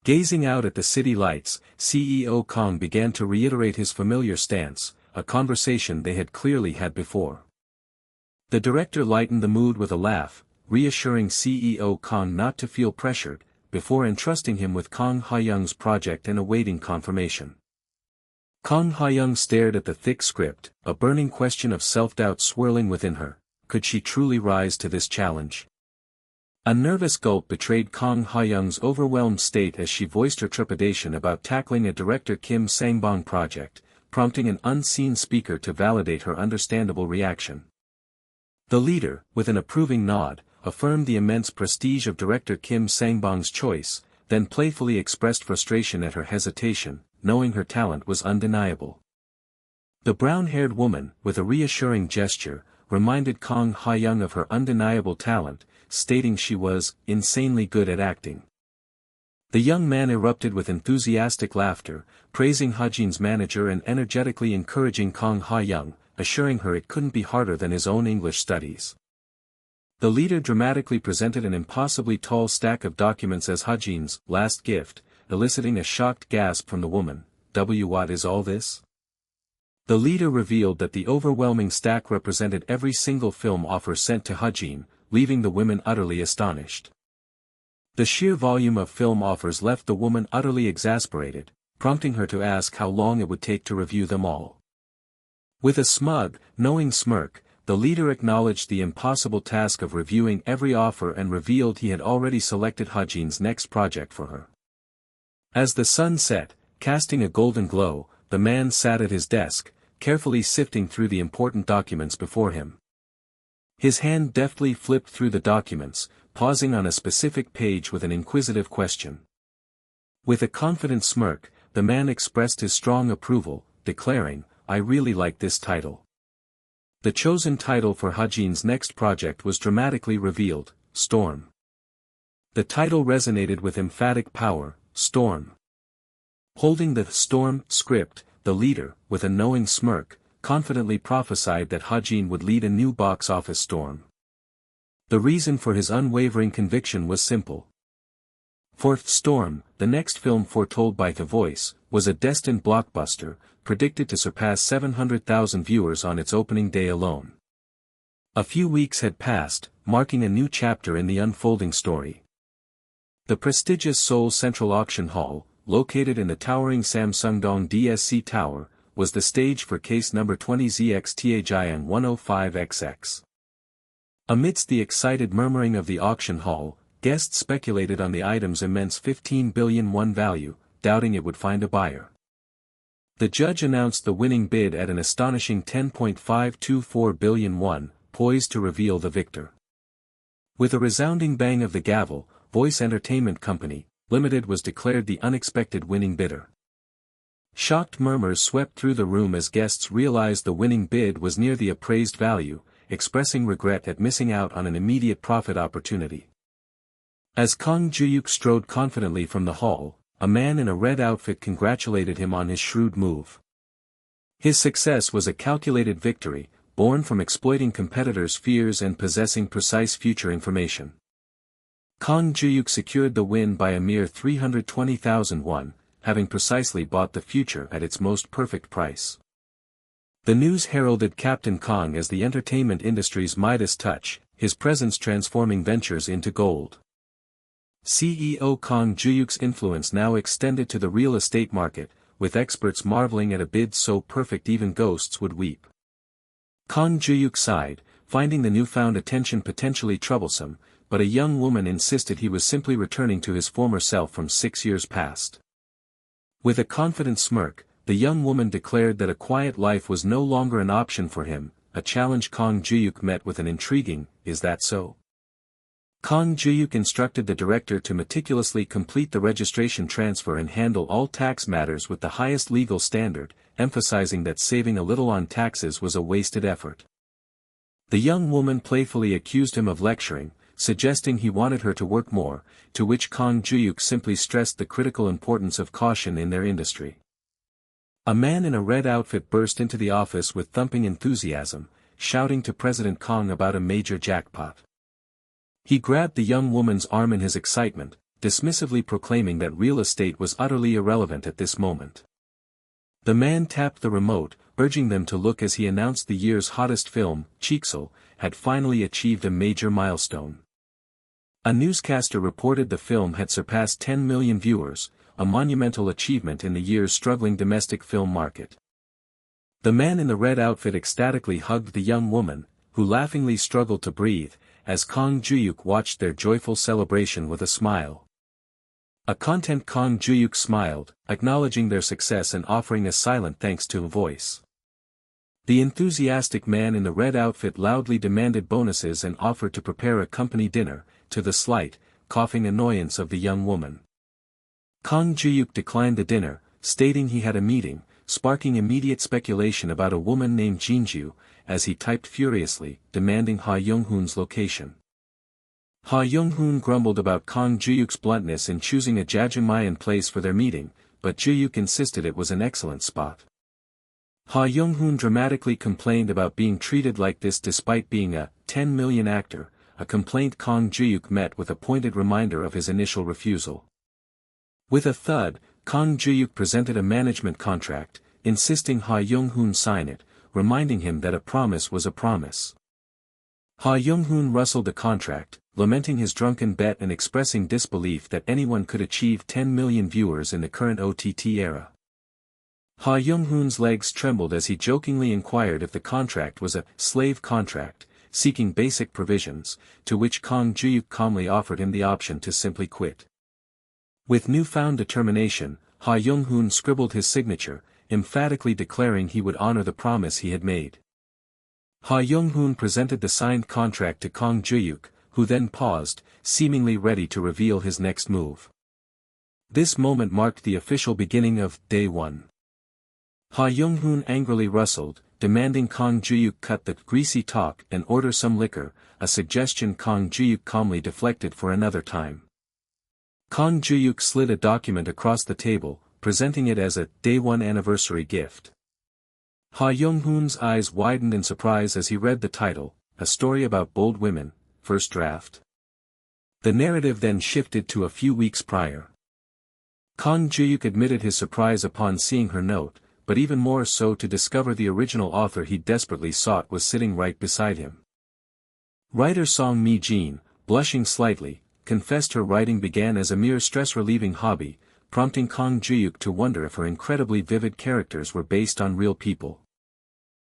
Gazing out at the city lights, CEO Kang began to reiterate his familiar stance, a conversation they had clearly had before. The director lightened the mood with a laugh, reassuring CEO Kang not to feel pressured, before entrusting him with Kang Juhyuk's project and awaiting confirmation. Kang Juhyuk stared at the thick script, a burning question of self-doubt swirling within her. Could she truly rise to this challenge? A nervous gulp betrayed Kang Juhyuk's overwhelmed state as she voiced her trepidation about tackling a director Kim Sang-bong project, prompting an unseen speaker to validate her understandable reaction. The leader, with an approving nod, affirmed the immense prestige of director Kim Sang-bong's choice, then playfully expressed frustration at her hesitation, knowing her talent was undeniable. The brown-haired woman, with a reassuring gesture, reminded Kang Juhyuk of her undeniable talent, stating she was insanely good at acting. The young man erupted with enthusiastic laughter, praising Hajin's manager and energetically encouraging Kang Juhyuk, assuring her it couldn't be harder than his own English studies. The leader dramatically presented an impossibly tall stack of documents as Hajin's last gift, eliciting a shocked gasp from the woman. What is all this? The leader revealed that the overwhelming stack represented every single film offer sent to Hajin, leaving the women utterly astonished. The sheer volume of film offers left the woman utterly exasperated, prompting her to ask how long it would take to review them all. With a smug, knowing smirk, the leader acknowledged the impossible task of reviewing every offer and revealed he had already selected Hajin's next project for her. As the sun set, casting a golden glow, the man sat at his desk, carefully sifting through the important documents before him. His hand deftly flipped through the documents, pausing on a specific page with an inquisitive question. With a confident smirk, the man expressed his strong approval, declaring, "I really like this title." The chosen title for Hajin's next project was dramatically revealed, Storm. The title resonated with emphatic power, Storm. Holding the Storm script, the leader, with a knowing smirk, confidently prophesied that Hajin would lead a new box office storm. The reason for his unwavering conviction was simple. For Storm, the next film foretold by The Voice, was a destined blockbuster, predicted to surpass 700,000 viewers on its opening day alone. A few weeks had passed, marking a new chapter in the unfolding story. The prestigious Seoul Central Auction Hall, located in the towering Samsungdong DSC Tower, was the stage for case number 20ZXTAJIAN 105XX. Amidst the excited murmuring of the auction hall, guests speculated on the item's immense 15 billion won value, doubting it would find a buyer. The judge announced the winning bid at an astonishing 10.524 billion won, poised to reveal the victor. With a resounding bang of the gavel, Voice Entertainment Company, Limited was declared the unexpected winning bidder. Shocked murmurs swept through the room as guests realized the winning bid was near the appraised value, expressing regret at missing out on an immediate profit opportunity. As Kang Juhyuk strode confidently from the hall, a man in a red outfit congratulated him on his shrewd move. His success was a calculated victory, born from exploiting competitors' fears and possessing precise future information. Kang Juhyuk secured the win by a mere 320,000 won, having precisely bought the future at its most perfect price. The news heralded Captain Kang as the entertainment industry's Midas touch, his presence transforming ventures into gold. CEO Kang Juhyuk's influence now extended to the real estate market, with experts marveling at a bid so perfect even ghosts would weep. Kang Juhyuk sighed, finding the newfound attention potentially troublesome, but a young woman insisted he was simply returning to his former self from 6 years past. With a confident smirk, the young woman declared that a quiet life was no longer an option for him, a challenge Kang Juhyuk met with an intriguing, "Is that so?" Kang Juhyuk instructed the director to meticulously complete the registration transfer and handle all tax matters with the highest legal standard, emphasizing that saving a little on taxes was a wasted effort. The young woman playfully accused him of lecturing, suggesting he wanted her to work more, to which Kang Juhyuk simply stressed the critical importance of caution in their industry. A man in a red outfit burst into the office with thumping enthusiasm, shouting to President Kang about a major jackpot. He grabbed the young woman's arm in his excitement, dismissively proclaiming that real estate was utterly irrelevant at this moment. The man tapped the remote, urging them to look as he announced the year's hottest film, Cheeksel, had finally achieved a major milestone. A newscaster reported the film had surpassed 10 million viewers, a monumental achievement in the year's struggling domestic film market. The man in the red outfit ecstatically hugged the young woman, who laughingly struggled to breathe, as Kang Juhyuk watched their joyful celebration with a smile. A content Kang Juhyuk smiled, acknowledging their success and offering a silent thanks to a voice. The enthusiastic man in the red outfit loudly demanded bonuses and offered to prepare a company dinner, to the slight, coughing annoyance of the young woman. Kang Juhyuk declined the dinner, stating he had a meeting, sparking immediate speculation about a woman named Jinju, as he typed furiously, demanding Ha Young-hoon's location. Ha Young-hoon grumbled about Kang Juhyuk's bluntness in choosing a Jajangmyeon place for their meeting, but Juhyuk insisted it was an excellent spot. Ha Young-hoon dramatically complained about being treated like this despite being a 10 million actor, a complaint Kang Juhyuk met with a pointed reminder of his initial refusal. With a thud, Kang Juhyuk presented a management contract, insisting Ha Young-hoon sign it, reminding him that a promise was a promise. Ha Young-hoon rustled the contract, lamenting his drunken bet and expressing disbelief that anyone could achieve 10 million viewers in the current OTT era. Ha Young-hoon's legs trembled as he jokingly inquired if the contract was a slave contract, seeking basic provisions, to which Kang Juhyuk calmly offered him the option to simply quit. With newfound determination, Ha Young-hoon scribbled his signature, emphatically declaring he would honor the promise he had made. Ha Young-hoon presented the signed contract to Kang Juhyuk, who then paused, seemingly ready to reveal his next move. This moment marked the official beginning of Day 1. Ha Young-hoon angrily rustled, demanding Kang Juhyuk cut the greasy talk and order some liquor, a suggestion Kang Juhyuk calmly deflected for another time. Kang Juhyuk slid a document across the table, presenting it as a Day 1 anniversary gift. Ha Young-hoon's eyes widened in surprise as he read the title, A Story About Bold Women, First Draft. The narrative then shifted to a few weeks prior. Kang Juhyuk admitted his surprise upon seeing her note, but even more so to discover the original author he desperately sought was sitting right beside him. Writer Song Mi-jin, blushing slightly, confessed her writing began as a mere stress-relieving hobby, prompting Kang Juhyuk to wonder if her incredibly vivid characters were based on real people.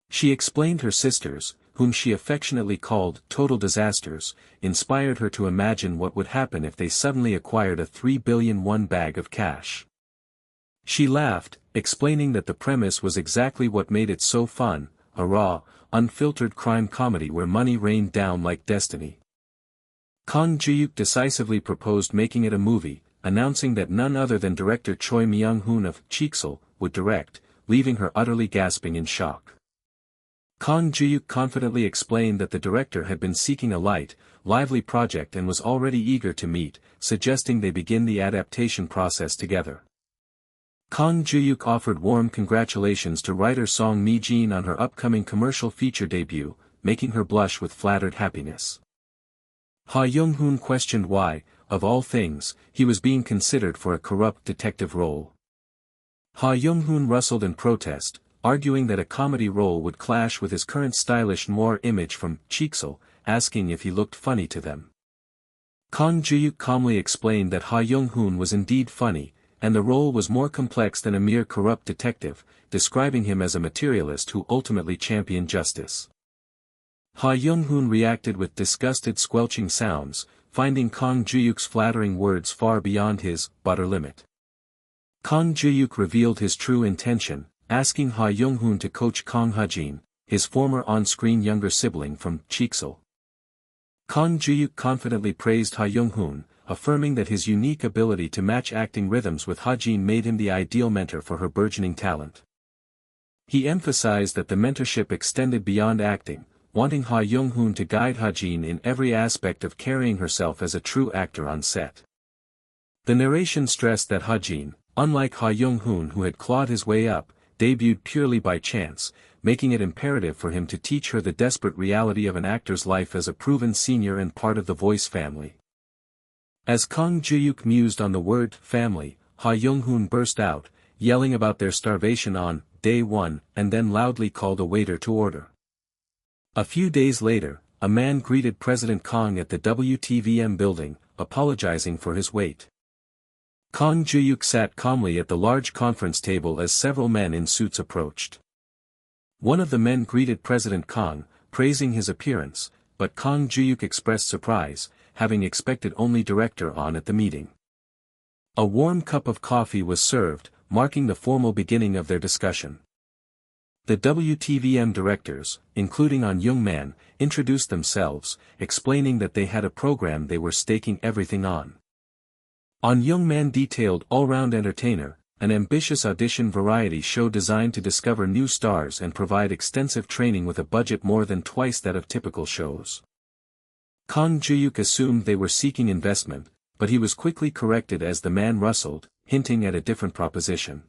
She explained her sisters, whom she affectionately called total disasters, inspired her to imagine what would happen if they suddenly acquired a 3 billion won bag of cash. She laughed, explaining that the premise was exactly what made it so fun, a raw, unfiltered crime comedy where money rained down like destiny. Kang Juhyuk decisively proposed making it a movie, announcing that none other than director Choi Myung-hoon of PHISHING would direct, leaving her utterly gasping in shock. Kang Juhyuk confidently explained that the director had been seeking a light, lively project and was already eager to meet, suggesting they begin the adaptation process together. Kang Juhyuk offered warm congratulations to writer Song Mi-jin on her upcoming commercial feature debut, making her blush with flattered happiness. Ha Young-hoon questioned why, of all things, he was being considered for a corrupt detective role. Ha Young-hoon rustled in protest, arguing that a comedy role would clash with his current stylish noir image from PHISHING, asking if he looked funny to them. Kang Juhyuk calmly explained that Ha Young-hoon was indeed funny, and the role was more complex than a mere corrupt detective, describing him as a materialist who ultimately championed justice. Ha Young-hoon reacted with disgusted squelching sounds, finding Kang Juhyuk's flattering words far beyond his butter limit. Kang Juhyuk revealed his true intention, asking Ha Young-hoon to coach Kang Ha-jin, his former on-screen younger sibling from PHISHING. Kang Juhyuk confidently praised Ha Young-hoon, affirming that his unique ability to match acting rhythms with Ha-jin made him the ideal mentor for her burgeoning talent. He emphasized that the mentorship extended beyond acting, wanting Ha Young-hoon to guide Ha-jin in every aspect of carrying herself as a true actor on set. The narration stressed that Ha-jin, unlike Ha Young-hoon who had clawed his way up, debuted purely by chance, making it imperative for him to teach her the desperate reality of an actor's life as a proven senior and part of the voice family. As Kang Juhyuk mused on the word family, Ha Young-hoon burst out, yelling about their starvation on day one, and then loudly called a waiter to order. A few days later, a man greeted President Kang at the WTVM building, apologizing for his wait. Kang Juhyuk sat calmly at the large conference table as several men in suits approached. One of the men greeted President Kang, praising his appearance, but Kang Juhyuk expressed surprise, having expected only director On at the meeting. A warm cup of coffee was served, marking the formal beginning of their discussion. The WTVM directors, including On Young-man, introduced themselves, explaining that they had a program they were staking everything on. On Young-man detailed all-round entertainer, an ambitious audition variety show designed to discover new stars and provide extensive training with a budget more than twice that of typical shows. Kang Juhyuk assumed they were seeking investment, but he was quickly corrected as the man rustled, hinting at a different proposition.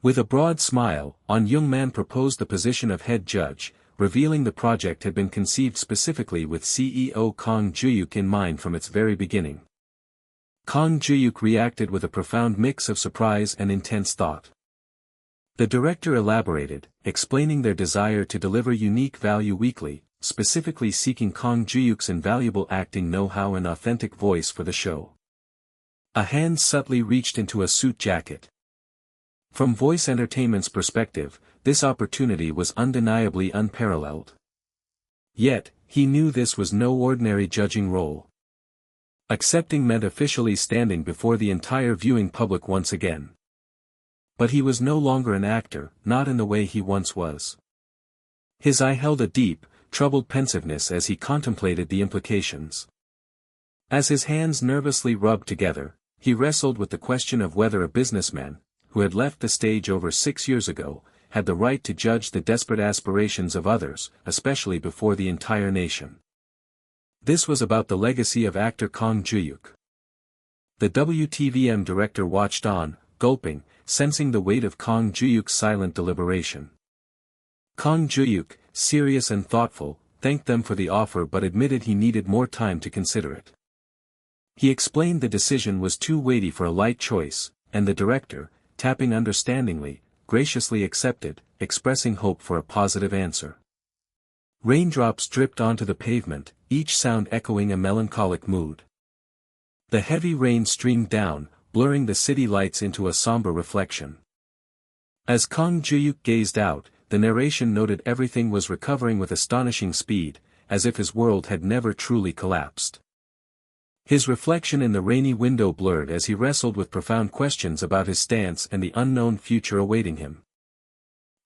With a broad smile, On Young-man proposed the position of head judge, revealing the project had been conceived specifically with CEO Kang Juhyuk in mind from its very beginning. Kang Juhyuk reacted with a profound mix of surprise and intense thought. The director elaborated, explaining their desire to deliver unique value weekly, specifically seeking Kang Juhyuk's invaluable acting know-how and authentic voice for the show. A hand subtly reached into a suit jacket. From Voice Entertainment's perspective, this opportunity was undeniably unparalleled. Yet, he knew this was no ordinary judging role. Accepting meant officially standing before the entire viewing public once again. But he was no longer an actor, not in the way he once was. His eye held a deep, troubled pensiveness as he contemplated the implications. As his hands nervously rubbed together, he wrestled with the question of whether a businessman, who had left the stage over 6 years ago, had the right to judge the desperate aspirations of others, especially before the entire nation. This was about the legacy of actor Kang Juhyuk. The WTVM director watched on, gulping, sensing the weight of Kang Juhyuk's silent deliberation. Kang Juhyuk, serious and thoughtful, thanked them for the offer but admitted he needed more time to consider it. He explained the decision was too weighty for a light choice, and the director, tapping understandingly, graciously accepted, expressing hope for a positive answer. Raindrops dripped onto the pavement, each sound echoing a melancholic mood. The heavy rain streamed down, blurring the city lights into a somber reflection. As Kang Juhyuk gazed out, the narration noted everything was recovering with astonishing speed, as if his world had never truly collapsed. His reflection in the rainy window blurred as he wrestled with profound questions about his stance and the unknown future awaiting him.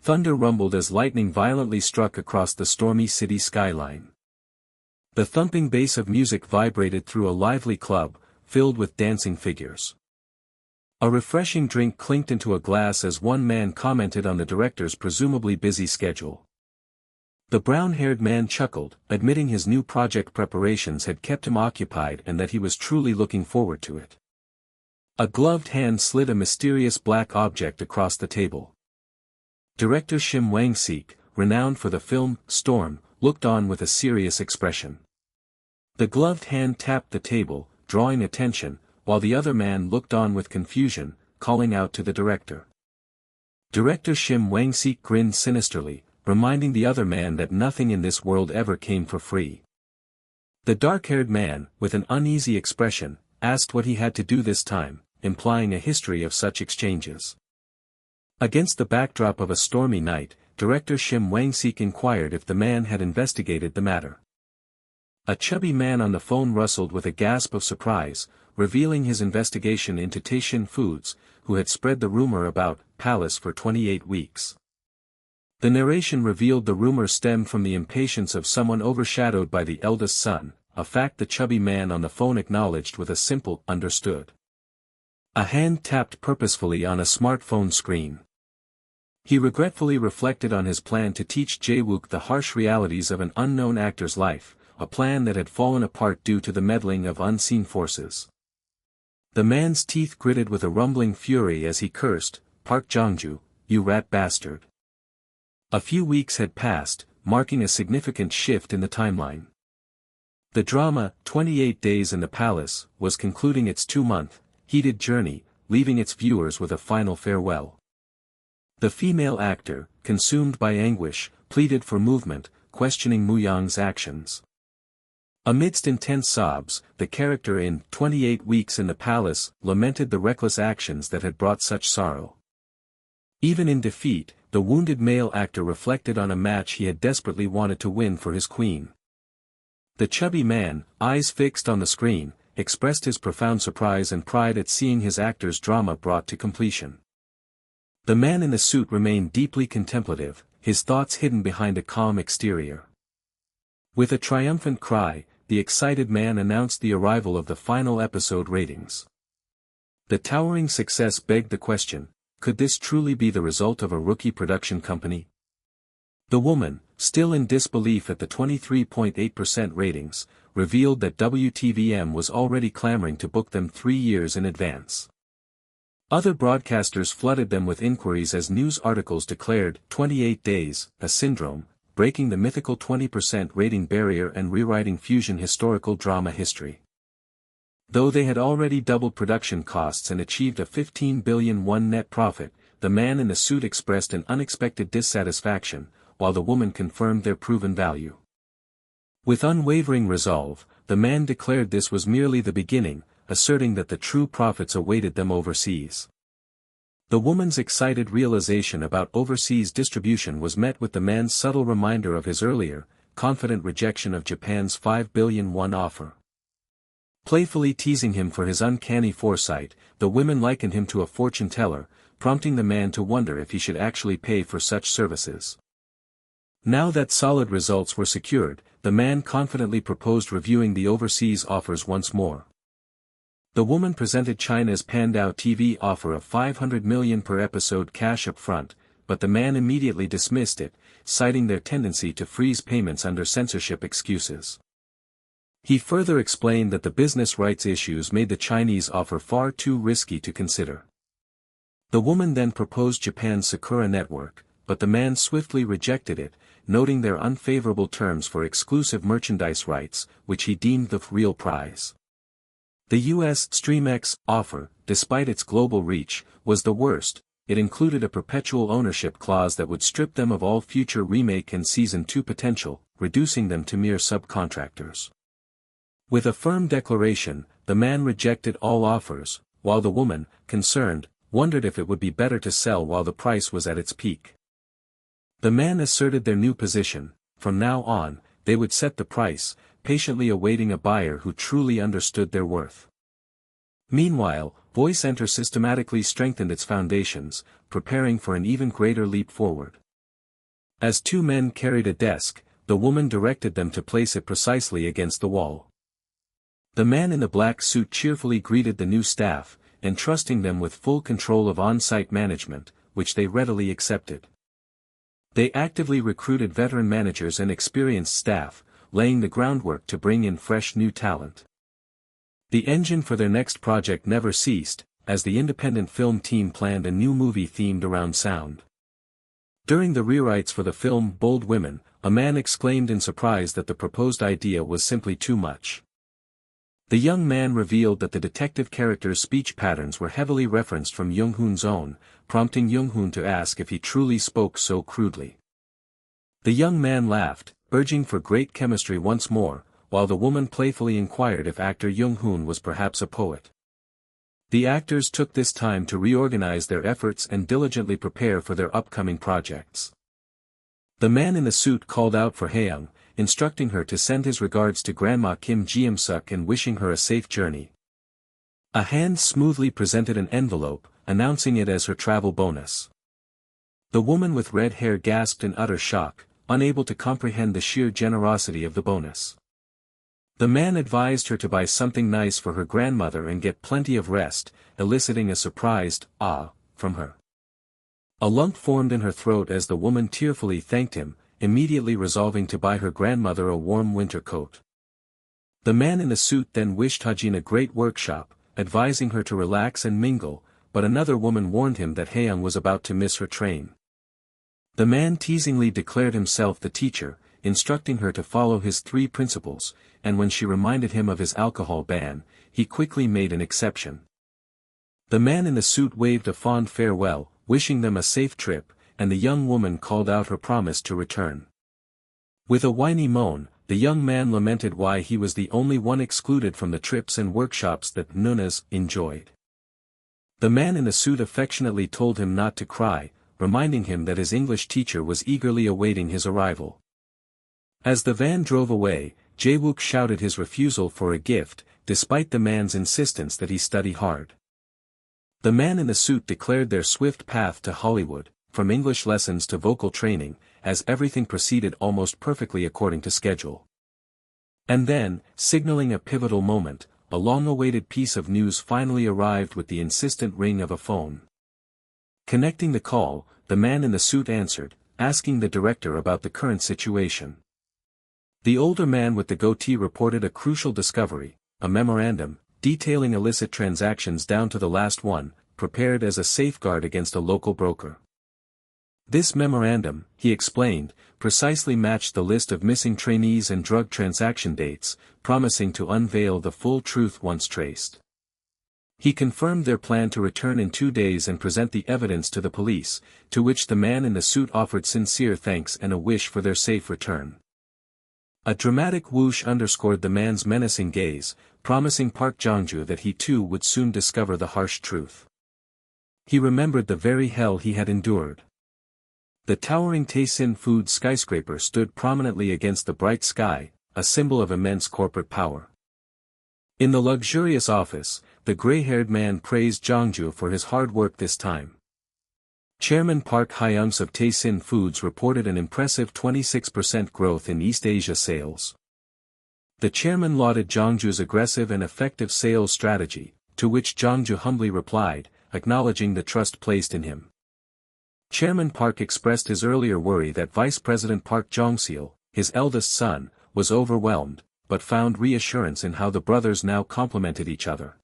Thunder rumbled as lightning violently struck across the stormy city skyline. The thumping bass of music vibrated through a lively club, filled with dancing figures. A refreshing drink clinked into a glass as one man commented on the director's presumably busy schedule. The brown-haired man chuckled, admitting his new project preparations had kept him occupied and that he was truly looking forward to it. A gloved hand slid a mysterious black object across the table. Director Shim Wang-sik, renowned for the film Storm, looked on with a serious expression. The gloved hand tapped the table, drawing attention, while the other man looked on with confusion, calling out to the director. Director Shim Wang-sik grinned sinisterly, reminding the other man that nothing in this world ever came for free. The dark-haired man, with an uneasy expression, asked what he had to do this time, implying a history of such exchanges. Against the backdrop of a stormy night, Director Shim Wang-sik inquired if the man had investigated the matter. A chubby man on the phone rustled with a gasp of surprise, revealing his investigation into Taishin Foods, who had spread the rumor about Palace for 28 weeks. The narration revealed the rumor stemmed from the impatience of someone overshadowed by the eldest son, a fact the chubby man on the phone acknowledged with a simple "understood." A hand tapped purposefully on a smartphone screen. He regretfully reflected on his plan to teach Jae-wook the harsh realities of an unknown actor's life, a plan that had fallen apart due to the meddling of unseen forces. The man's teeth gritted with a rumbling fury as he cursed, "Park Jong-ju, you rat bastard." A few weeks had passed, marking a significant shift in the timeline. The drama, 28 Days in the Palace, was concluding its 2-month, heated journey, leaving its viewers with a final farewell. The female actor, consumed by anguish, pleaded for movement, questioning Mu-young's actions. Amidst intense sobs, the character in 28 Weeks in the Palace lamented the reckless actions that had brought such sorrow. Even in defeat, the wounded male actor reflected on a match he had desperately wanted to win for his queen. The chubby man, eyes fixed on the screen, expressed his profound surprise and pride at seeing his actor's drama brought to completion. The man in the suit remained deeply contemplative, his thoughts hidden behind a calm exterior. With a triumphant cry, the excited man announced the arrival of the final episode ratings. The towering success begged the question, could this truly be the result of a rookie production company? The woman, still in disbelief at the 23.8% ratings, revealed that WTVM was already clamoring to book them 3 years in advance. Other broadcasters flooded them with inquiries as news articles declared 28 Days, a syndrome, breaking the mythical 20% rating barrier and rewriting fusion historical drama history. Though they had already doubled production costs and achieved a 15 billion won net profit, the man in the suit expressed an unexpected dissatisfaction, while the woman confirmed their proven value. With unwavering resolve, the man declared this was merely the beginning, asserting that the true profits awaited them overseas. The woman's excited realization about overseas distribution was met with the man's subtle reminder of his earlier, confident rejection of Japan's 5 billion won offer. Playfully teasing him for his uncanny foresight, the women likened him to a fortune teller, prompting the man to wonder if he should actually pay for such services. Now that solid results were secured, the man confidently proposed reviewing the overseas offers once more. The woman presented China's Pandao TV offer of 500 million per episode cash up front, but the man immediately dismissed it, citing their tendency to freeze payments under censorship excuses. He further explained that the business rights issues made the Chinese offer far too risky to consider. The woman then proposed Japan's Sakura network, but the man swiftly rejected it, noting their unfavorable terms for exclusive merchandise rights, which he deemed the real prize. The US StreamX offer, despite its global reach, was the worst. It included a perpetual ownership clause that would strip them of all future remake and Season 2 potential, reducing them to mere subcontractors. With a firm declaration, the man rejected all offers, while the woman, concerned, wondered if it would be better to sell while the price was at its peak. The man asserted their new position: from now on, they would set the price, patiently awaiting a buyer who truly understood their worth. Meanwhile, Voice Enter systematically strengthened its foundations, preparing for an even greater leap forward. As two men carried a desk, the woman directed them to place it precisely against the wall. The man in the black suit cheerfully greeted the new staff, entrusting them with full control of on-site management, which they readily accepted. They actively recruited veteran managers and experienced staff, laying the groundwork to bring in fresh new talent. The engine for their next project never ceased, as the independent film team planned a new movie themed around sound. During the rewrites for the film Bold Women, a man exclaimed in surprise that the proposed idea was simply too much. The young man revealed that the detective character's speech patterns were heavily referenced from Jung-hoon's own, prompting Jung-hoon to ask if he truly spoke so crudely. The young man laughed, urging for great chemistry once more, while the woman playfully inquired if actor Jung-hoon was perhaps a poet. The actors took this time to reorganize their efforts and diligently prepare for their upcoming projects. The man in the suit called out for Haeyoung, instructing her to send his regards to Grandma Kim Ji-suk and wishing her a safe journey. A hand smoothly presented an envelope, announcing it as her travel bonus. The woman with red hair gasped in utter shock, unable to comprehend the sheer generosity of the bonus. The man advised her to buy something nice for her grandmother and get plenty of rest, eliciting a surprised "ah" from her. A lump formed in her throat as the woman tearfully thanked him, immediately resolving to buy her grandmother a warm winter coat. The man in the suit then wished Hajin a great workshop, advising her to relax and mingle, but another woman warned him that Haeyoung was about to miss her train. The man teasingly declared himself the teacher, instructing her to follow his 3 principles, and when she reminded him of his alcohol ban, he quickly made an exception. The man in the suit waved a fond farewell, wishing them a safe trip, and the young woman called out her promise to return. With a whiny moan, the young man lamented why he was the only one excluded from the trips and workshops that Nunes enjoyed. The man in the suit affectionately told him not to cry, reminding him that his English teacher was eagerly awaiting his arrival. As the van drove away, Jae-wook shouted his refusal for a gift, despite the man's insistence that he study hard. The man in the suit declared their swift path to Hollywood, from English lessons to vocal training, as everything proceeded almost perfectly according to schedule. And then, signaling a pivotal moment, a long-awaited piece of news finally arrived with the insistent ring of a phone. Connecting the call, the man in the suit answered, asking the director about the current situation. The older man with the goatee reported a crucial discovery, a memorandum, detailing illicit transactions down to the last one, prepared as a safeguard against a local broker. This memorandum, he explained, precisely matched the list of missing trainees and drug transaction dates, promising to unveil the full truth once traced. He confirmed their plan to return in 2 days and present the evidence to the police, to which the man in the suit offered sincere thanks and a wish for their safe return. A dramatic whoosh underscored the man's menacing gaze, promising Park Jong-ju that he too would soon discover the harsh truth. He remembered the very hell he had endured. The towering Taesin Food skyscraper stood prominently against the bright sky, a symbol of immense corporate power. In the luxurious office, the gray-haired man praised Jong-ju for his hard work this time. Chairman Park Hyungs of Taesin Foods reported an impressive 26% growth in East Asia sales. The chairman lauded Jong-ju's aggressive and effective sales strategy, to which Jong-ju humbly replied, acknowledging the trust placed in him. Chairman Park expressed his earlier worry that Vice President Park Jong-sil, his eldest son, was overwhelmed, but found reassurance in how the brothers now complemented each other.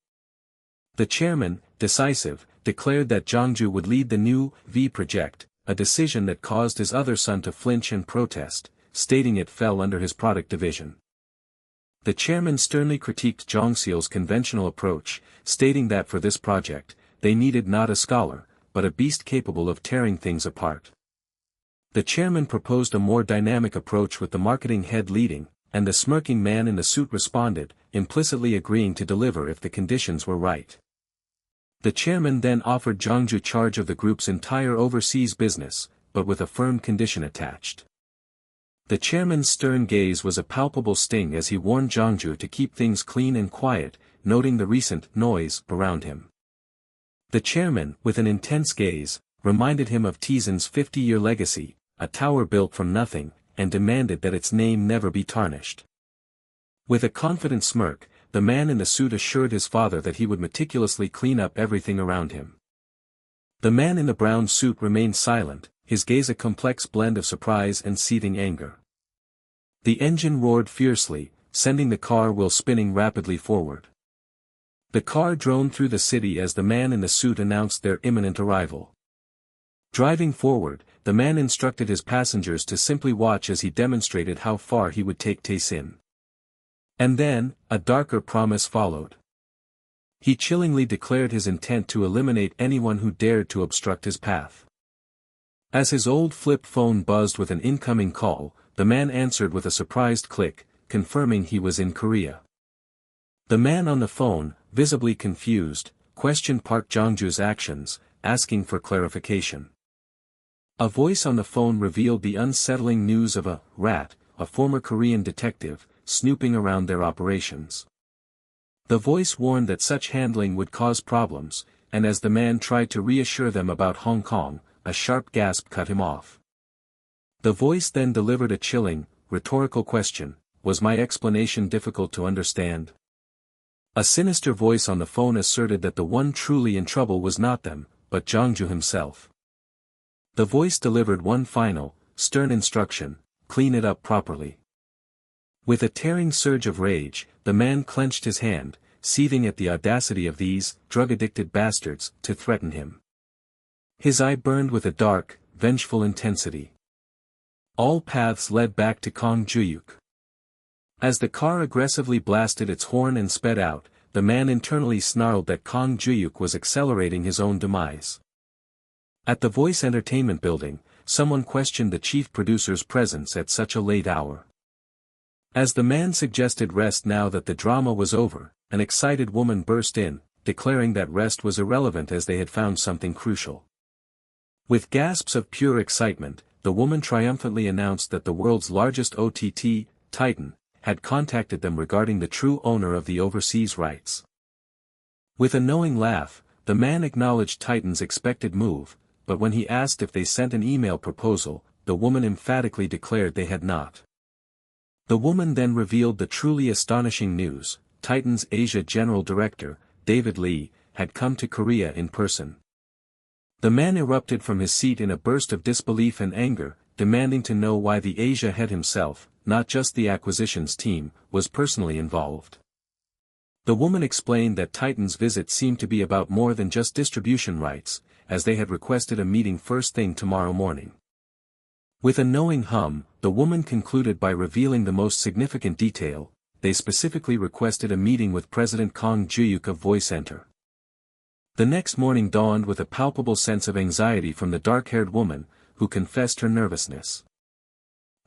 The chairman, decisive, declared that Jong-ju would lead the new V project, a decision that caused his other son to flinch and protest, stating it fell under his product division. The chairman sternly critiqued Jong-sil's conventional approach, stating that for this project, they needed not a scholar, but a beast capable of tearing things apart. The chairman proposed a more dynamic approach with the marketing head leading, and the smirking man in the suit responded, implicitly agreeing to deliver if the conditions were right. The chairman then offered Jong-ju charge of the group's entire overseas business, but with a firm condition attached. The chairman's stern gaze was a palpable sting as he warned Jong-ju to keep things clean and quiet, noting the recent noise around him. The chairman, with an intense gaze, reminded him of Taesin's 50-year legacy, a tower built from nothing, and demanded that its name never be tarnished. With a confident smirk, the man in the suit assured his father that he would meticulously clean up everything around him. The man in the brown suit remained silent, his gaze a complex blend of surprise and seething anger. The engine roared fiercely, sending the car wheel spinning rapidly forward. The car droned through the city as the man in the suit announced their imminent arrival. Driving forward, the man instructed his passengers to simply watch as he demonstrated how far he would take Tae-sin. And then, a darker promise followed. He chillingly declared his intent to eliminate anyone who dared to obstruct his path. As his old flip phone buzzed with an incoming call, the man answered with a surprised click, confirming he was in Korea. The man on the phone, visibly confused, questioned Park Jong-ju's actions, asking for clarification. A voice on the phone revealed the unsettling news of a rat, a former Korean detective, snooping around their operations. The voice warned that such handling would cause problems, and as the man tried to reassure them about Hong Kong, a sharp gasp cut him off. The voice then delivered a chilling, rhetorical question: was my explanation difficult to understand? A sinister voice on the phone asserted that the one truly in trouble was not them, but Jong-ju himself. The voice delivered one final, stern instruction: clean it up properly. With a tearing surge of rage, the man clenched his hand, seething at the audacity of these drug-addicted bastards to threaten him. His eye burned with a dark, vengeful intensity. All paths led back to Kang Juhyuk. As the car aggressively blasted its horn and sped out, the man internally snarled that Kang Juhyuk was accelerating his own demise. At the Voice Entertainment building, someone questioned the chief producer's presence at such a late hour. As the man suggested rest now that the drama was over, an excited woman burst in, declaring that rest was irrelevant as they had found something crucial. With gasps of pure excitement, the woman triumphantly announced that the world's largest OTT, Titan, had contacted them regarding the true owner of the overseas rights. With a knowing laugh, the man acknowledged Titan's expected move, but when he asked if they sent an email proposal, the woman emphatically declared they had not. The woman then revealed the truly astonishing news: Titan's Asia General Director, David Lee, had come to Korea in person. The man erupted from his seat in a burst of disbelief and anger, demanding to know why the Asia head himself, not just the acquisitions team, was personally involved. The woman explained that Titan's visit seemed to be about more than just distribution rights, as they had requested a meeting first thing tomorrow morning. With a knowing hum, the woman concluded by revealing the most significant detail: they specifically requested a meeting with President Kang Juhyuk of Voice Enter. The next morning dawned with a palpable sense of anxiety from the dark-haired woman, who confessed her nervousness.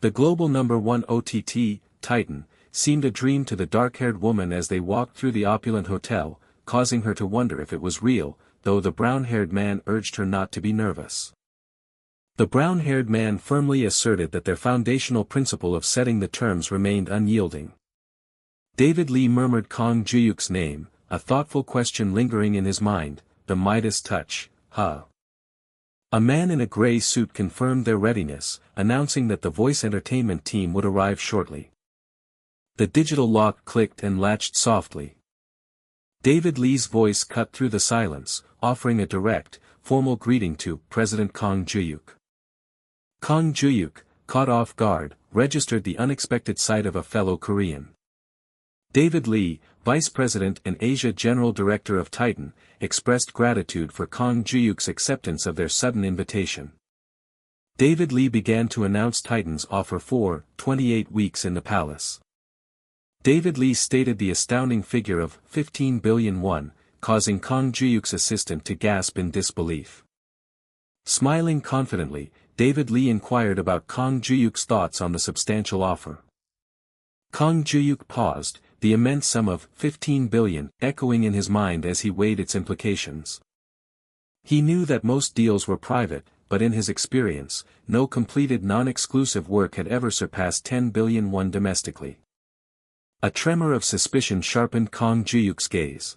The global #1 OTT, Titan, seemed a dream to the dark-haired woman as they walked through the opulent hotel, causing her to wonder if it was real, though the brown-haired man urged her not to be nervous. The brown-haired man firmly asserted that their foundational principle of setting the terms remained unyielding. David Lee murmured Kang Juhyuk's name, a thoughtful question lingering in his mind: the Midas touch, huh? A man in a gray suit confirmed their readiness, announcing that the Voice Entertainment team would arrive shortly. The digital lock clicked and latched softly. David Lee's voice cut through the silence, offering a direct, formal greeting to President Kang Juhyuk. Kang Juhyuk, caught off guard, registered the unexpected sight of a fellow Korean. David Lee, Vice President and Asia General Director of Titan, expressed gratitude for Kang Juhyuk's acceptance of their sudden invitation. David Lee began to announce Titan's offer for 28 weeks in the palace. David Lee stated the astounding figure of 15 billion won, causing Kang Juhyuk's assistant to gasp in disbelief. Smiling confidently, David Lee inquired about Kang Juhyuk's thoughts on the substantial offer. Kang Juhyuk paused, the immense sum of 15 billion echoing in his mind as he weighed its implications. He knew that most deals were private, but in his experience, no completed non-exclusive work had ever surpassed 10 billion won domestically. A tremor of suspicion sharpened Kang Juhyuk's gaze.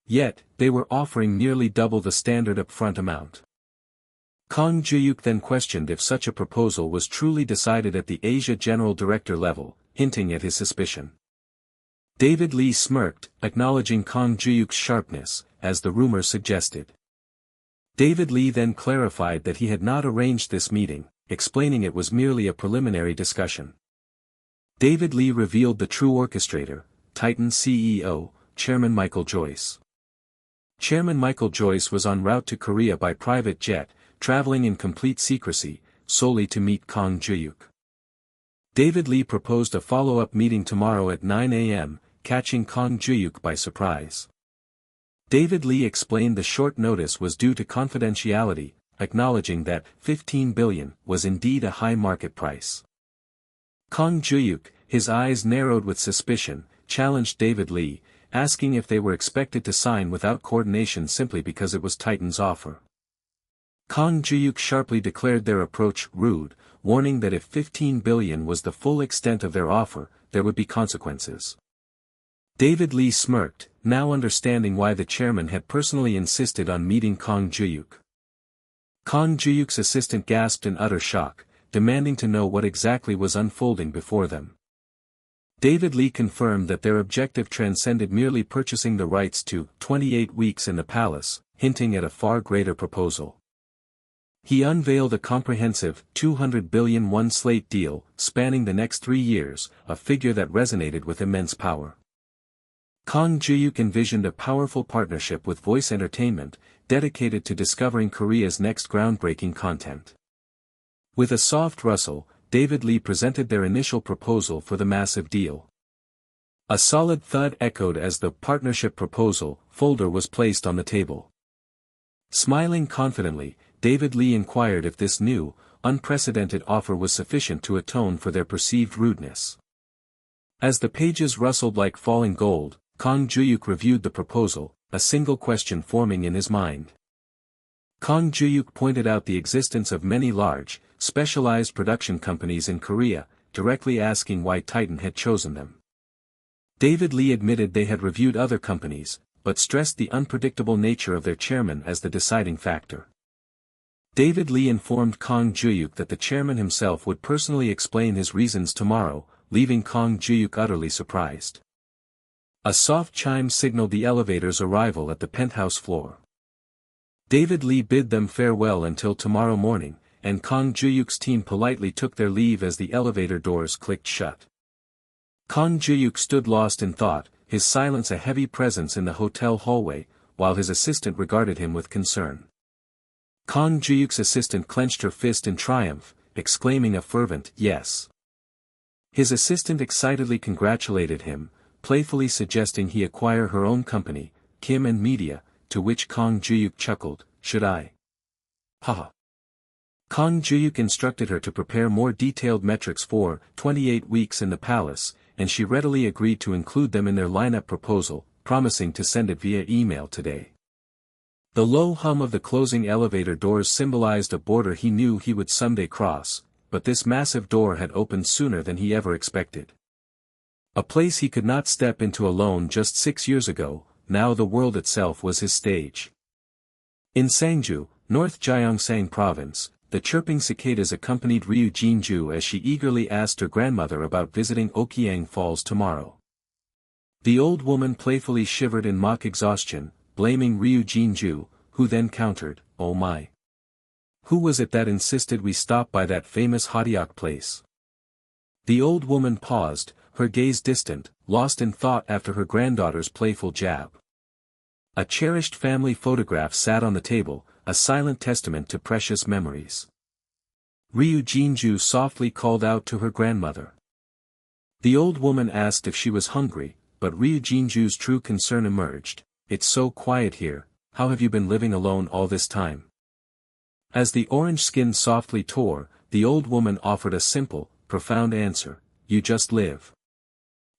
Yet, they were offering nearly double the standard upfront amount. Kang Juhyuk then questioned if such a proposal was truly decided at the Asia General Director level, hinting at his suspicion. David Lee smirked, acknowledging Kang Juhyuk's sharpness, as the rumor suggested. David Lee then clarified that he had not arranged this meeting, explaining it was merely a preliminary discussion. David Lee revealed the true orchestrator, Titan CEO, Chairman Michael Joyce. Chairman Michael Joyce was en route to Korea by private jet, traveling in complete secrecy, solely to meet Kang Juhyuk. David Lee proposed a follow-up meeting tomorrow at 9 a.m., catching Kang Juhyuk by surprise. David Lee explained the short notice was due to confidentiality, acknowledging that $15 billion was indeed a high market price. Kang Juhyuk, his eyes narrowed with suspicion, challenged David Lee, asking if they were expected to sign without coordination simply because it was Titan's offer. Kang Juhyuk sharply declared their approach rude, warning that if $15 billion was the full extent of their offer, there would be consequences. David Lee smirked, now understanding why the chairman had personally insisted on meeting Kang Juhyuk. Kang Juhyuk's assistant gasped in utter shock, demanding to know what exactly was unfolding before them. David Lee confirmed that their objective transcended merely purchasing the rights to 28 weeks in the palace, hinting at a far greater proposal. He unveiled a comprehensive $200 billion one-slate deal, spanning the next 3 years, a figure that resonated with immense power. Kang Juhyuk envisioned a powerful partnership with Voice Entertainment, dedicated to discovering Korea's next groundbreaking content. With a soft rustle, David Lee presented their initial proposal for the massive deal. A solid thud echoed as the partnership proposal folder was placed on the table. Smiling confidently, David Lee inquired if this new, unprecedented offer was sufficient to atone for their perceived rudeness. As the pages rustled like falling gold, Kang Juhyuk reviewed the proposal, a single question forming in his mind. Kang Juhyuk pointed out the existence of many large, specialized production companies in Korea, directly asking why Titan had chosen them. David Lee admitted they had reviewed other companies, but stressed the unpredictable nature of their chairman as the deciding factor. David Lee informed Kang Juhyuk that the chairman himself would personally explain his reasons tomorrow, leaving Kang Juhyuk utterly surprised. A soft chime signaled the elevator's arrival at the penthouse floor. David Lee bid them farewell until tomorrow morning, and Kang Juhyuk's team politely took their leave as the elevator doors clicked shut. Kang Juhyuk stood lost in thought, his silence a heavy presence in the hotel hallway, while his assistant regarded him with concern. Kang Juhyuk's assistant clenched her fist in triumph, exclaiming a fervent yes. His assistant excitedly congratulated him, playfully suggesting he acquire her own company, Kim and Media, to which Kang Juhyuk chuckled, "Should I? Haha." Kang Juhyuk instructed her to prepare more detailed metrics for 28 weeks in the palace, and she readily agreed to include them in their lineup proposal, promising to send it via email today. The low hum of the closing elevator doors symbolized a border he knew he would someday cross, but this massive door had opened sooner than he ever expected. A place he could not step into alone just 6 years ago, now the world itself was his stage. In Sangju, North Gyeongsang Province, the chirping cicadas accompanied Ryu Jinju as she eagerly asked her grandmother about visiting Okyang Falls tomorrow. The old woman playfully shivered in mock exhaustion, blaming Ryu Jinju, who then countered, "Oh my. Who was it that insisted we stop by that famous Hotteok place?" The old woman paused, her gaze distant, lost in thought after her granddaughter's playful jab. A cherished family photograph sat on the table, a silent testament to precious memories. Ryu Jinju softly called out to her grandmother. The old woman asked if she was hungry, but Ryu Jinju's true concern emerged. "It's so quiet here, how have you been living alone all this time?" As the orange skin softly tore, the old woman offered a simple, profound answer, "You just live.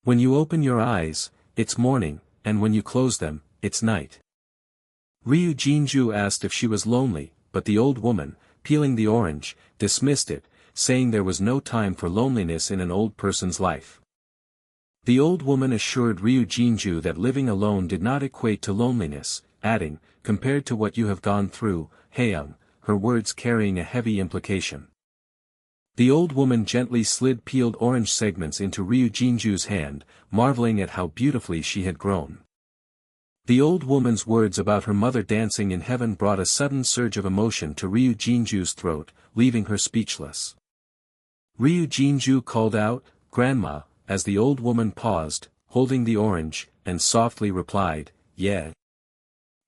When you open your eyes, it's morning, and when you close them, it's night." Ryu Jinju asked if she was lonely, but the old woman, peeling the orange, dismissed it, saying there was no time for loneliness in an old person's life. The old woman assured Ryu Jinju that living alone did not equate to loneliness, adding, "Compared to what you have gone through, Haeyoung, her words carrying a heavy implication. The old woman gently slid peeled orange segments into Ryu Jinju's hand, marveling at how beautifully she had grown. The old woman's words about her mother dancing in heaven brought a sudden surge of emotion to Ryu Jinju's throat, leaving her speechless. Ryu Jinju called out, "Grandma," as the old woman paused, holding the orange, and softly replied, "Yeah."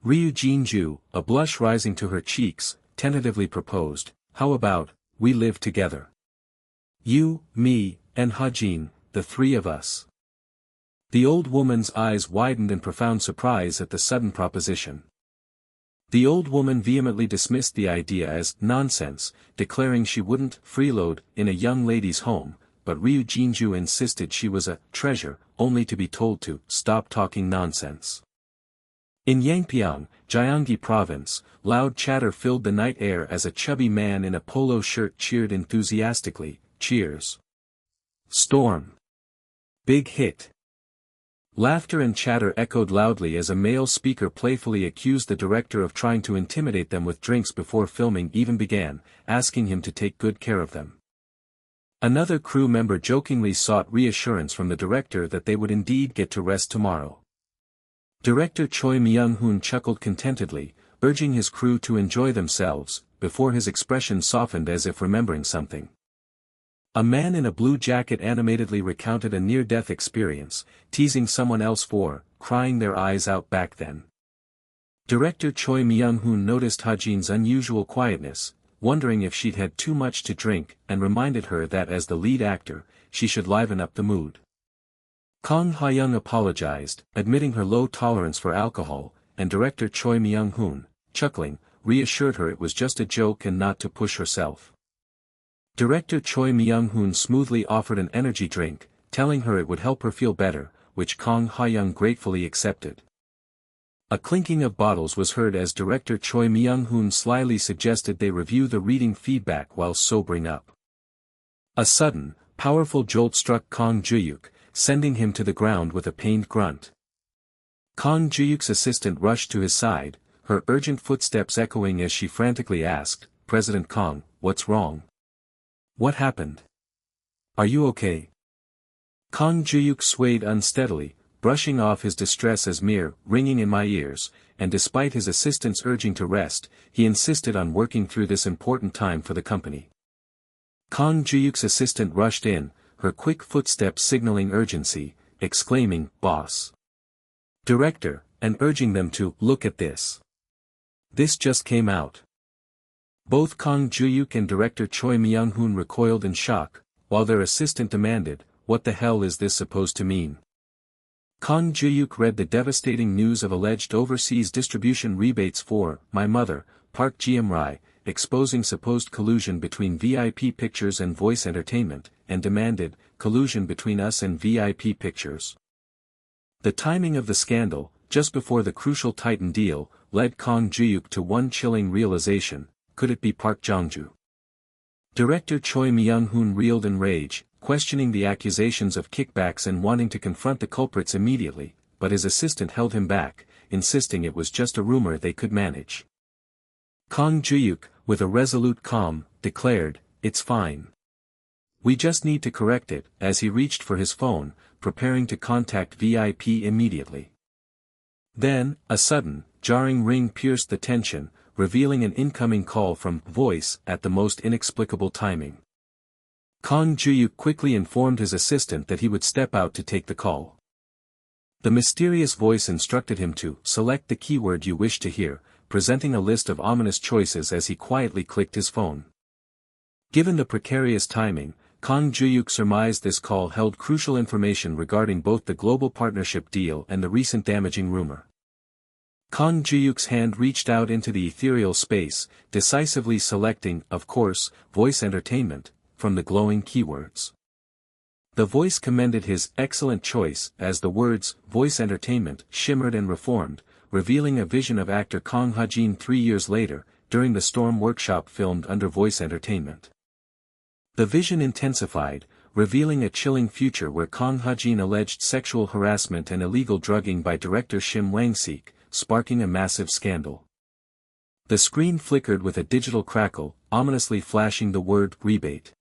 Ryu Jinju, a blush rising to her cheeks, tentatively proposed, "How about, we live together? You, me, and Hajin, the three of us." The old woman's eyes widened in profound surprise at the sudden proposition. The old woman vehemently dismissed the idea as nonsense, declaring she wouldn't freeload in a young lady's home, but Ryu Jinju insisted she was a treasure, only to be told to stop talking nonsense. In Yangpyeong, Gyeonggi Province, loud chatter filled the night air as a chubby man in a polo shirt cheered enthusiastically, "Cheers! Storm! Big hit!" Laughter and chatter echoed loudly as a male speaker playfully accused the director of trying to intimidate them with drinks before filming even began, asking him to take good care of them. Another crew member jokingly sought reassurance from the director that they would indeed get to rest tomorrow. Director Choi Myung-hoon chuckled contentedly, urging his crew to enjoy themselves, before his expression softened as if remembering something. A man in a blue jacket animatedly recounted a near-death experience, teasing someone else for crying their eyes out back then. Director Choi Myung-hoon noticed Hajin's unusual quietness, wondering if she'd had too much to drink, and reminded her that as the lead actor, she should liven up the mood. Kang Juhyuk apologized, admitting her low tolerance for alcohol, and director Choi Myung-hoon, chuckling, reassured her it was just a joke and not to push herself. Director Choi Myung-hoon smoothly offered an energy drink, telling her it would help her feel better, which Kang Juhyuk gratefully accepted. A clinking of bottles was heard as director Choi Myung-hoon slyly suggested they review the reading feedback while sobering up. A sudden, powerful jolt struck Kang Juhyuk, sending him to the ground with a pained grunt. Kang Juhyuk's assistant rushed to his side, her urgent footsteps echoing as she frantically asked, "President Kang, what's wrong? What happened? Are you okay?" Kang Juhyuk swayed unsteadily, brushing off his distress as mere ringing in my ears, and despite his assistant's urging to rest, he insisted on working through this important time for the company. Kang Juhyuk's assistant rushed in, her quick footsteps signaling urgency, exclaiming, "Boss! Director," and urging them to look at this. "This just came out." Both Kang Juhyuk and director Choi Myung-hoon recoiled in shock, while their assistant demanded, "What the hell is this supposed to mean?" Kang Juhyuk read the devastating news of alleged overseas distribution rebates for My Mother, Park Ji-rai, exposing supposed collusion between VIP Pictures and Voice Entertainment, and demanded, "Collusion between us and VIP Pictures." The timing of the scandal, just before the crucial Titan deal, led Kang Juhyuk to one chilling realization: could it be Park Jong-ju? Director Choi Myung-hoon reeled in rage, questioning the accusations of kickbacks and wanting to confront the culprits immediately, but his assistant held him back, insisting it was just a rumor they could manage. Kang Juhyuk, with a resolute calm, declared, "It's fine. We just need to correct it," as he reached for his phone, preparing to contact VIP immediately. Then, a sudden, jarring ring pierced the tension, revealing an incoming call from Voice at the most inexplicable timing. Kang Juhyuk quickly informed his assistant that he would step out to take the call. The mysterious voice instructed him to select the keyword you wish to hear, presenting a list of ominous choices as he quietly clicked his phone. Given the precarious timing, Kang Juhyuk surmised this call held crucial information regarding both the global partnership deal and the recent damaging rumor. Kang Juhyuk's hand reached out into the ethereal space, decisively selecting, of course, Voice Entertainment, from the glowing keywords. The voice commended his excellent choice as the words Voice Entertainment shimmered and reformed, revealing a vision of actor Kang Ha-jin 3 years later, during the Storm workshop filmed under Voice Entertainment. The vision intensified, revealing a chilling future where Kang Ha-jin alleged sexual harassment and illegal drugging by director Shim Wang-sik, sparking a massive scandal. The screen flickered with a digital crackle, ominously flashing the word rebate.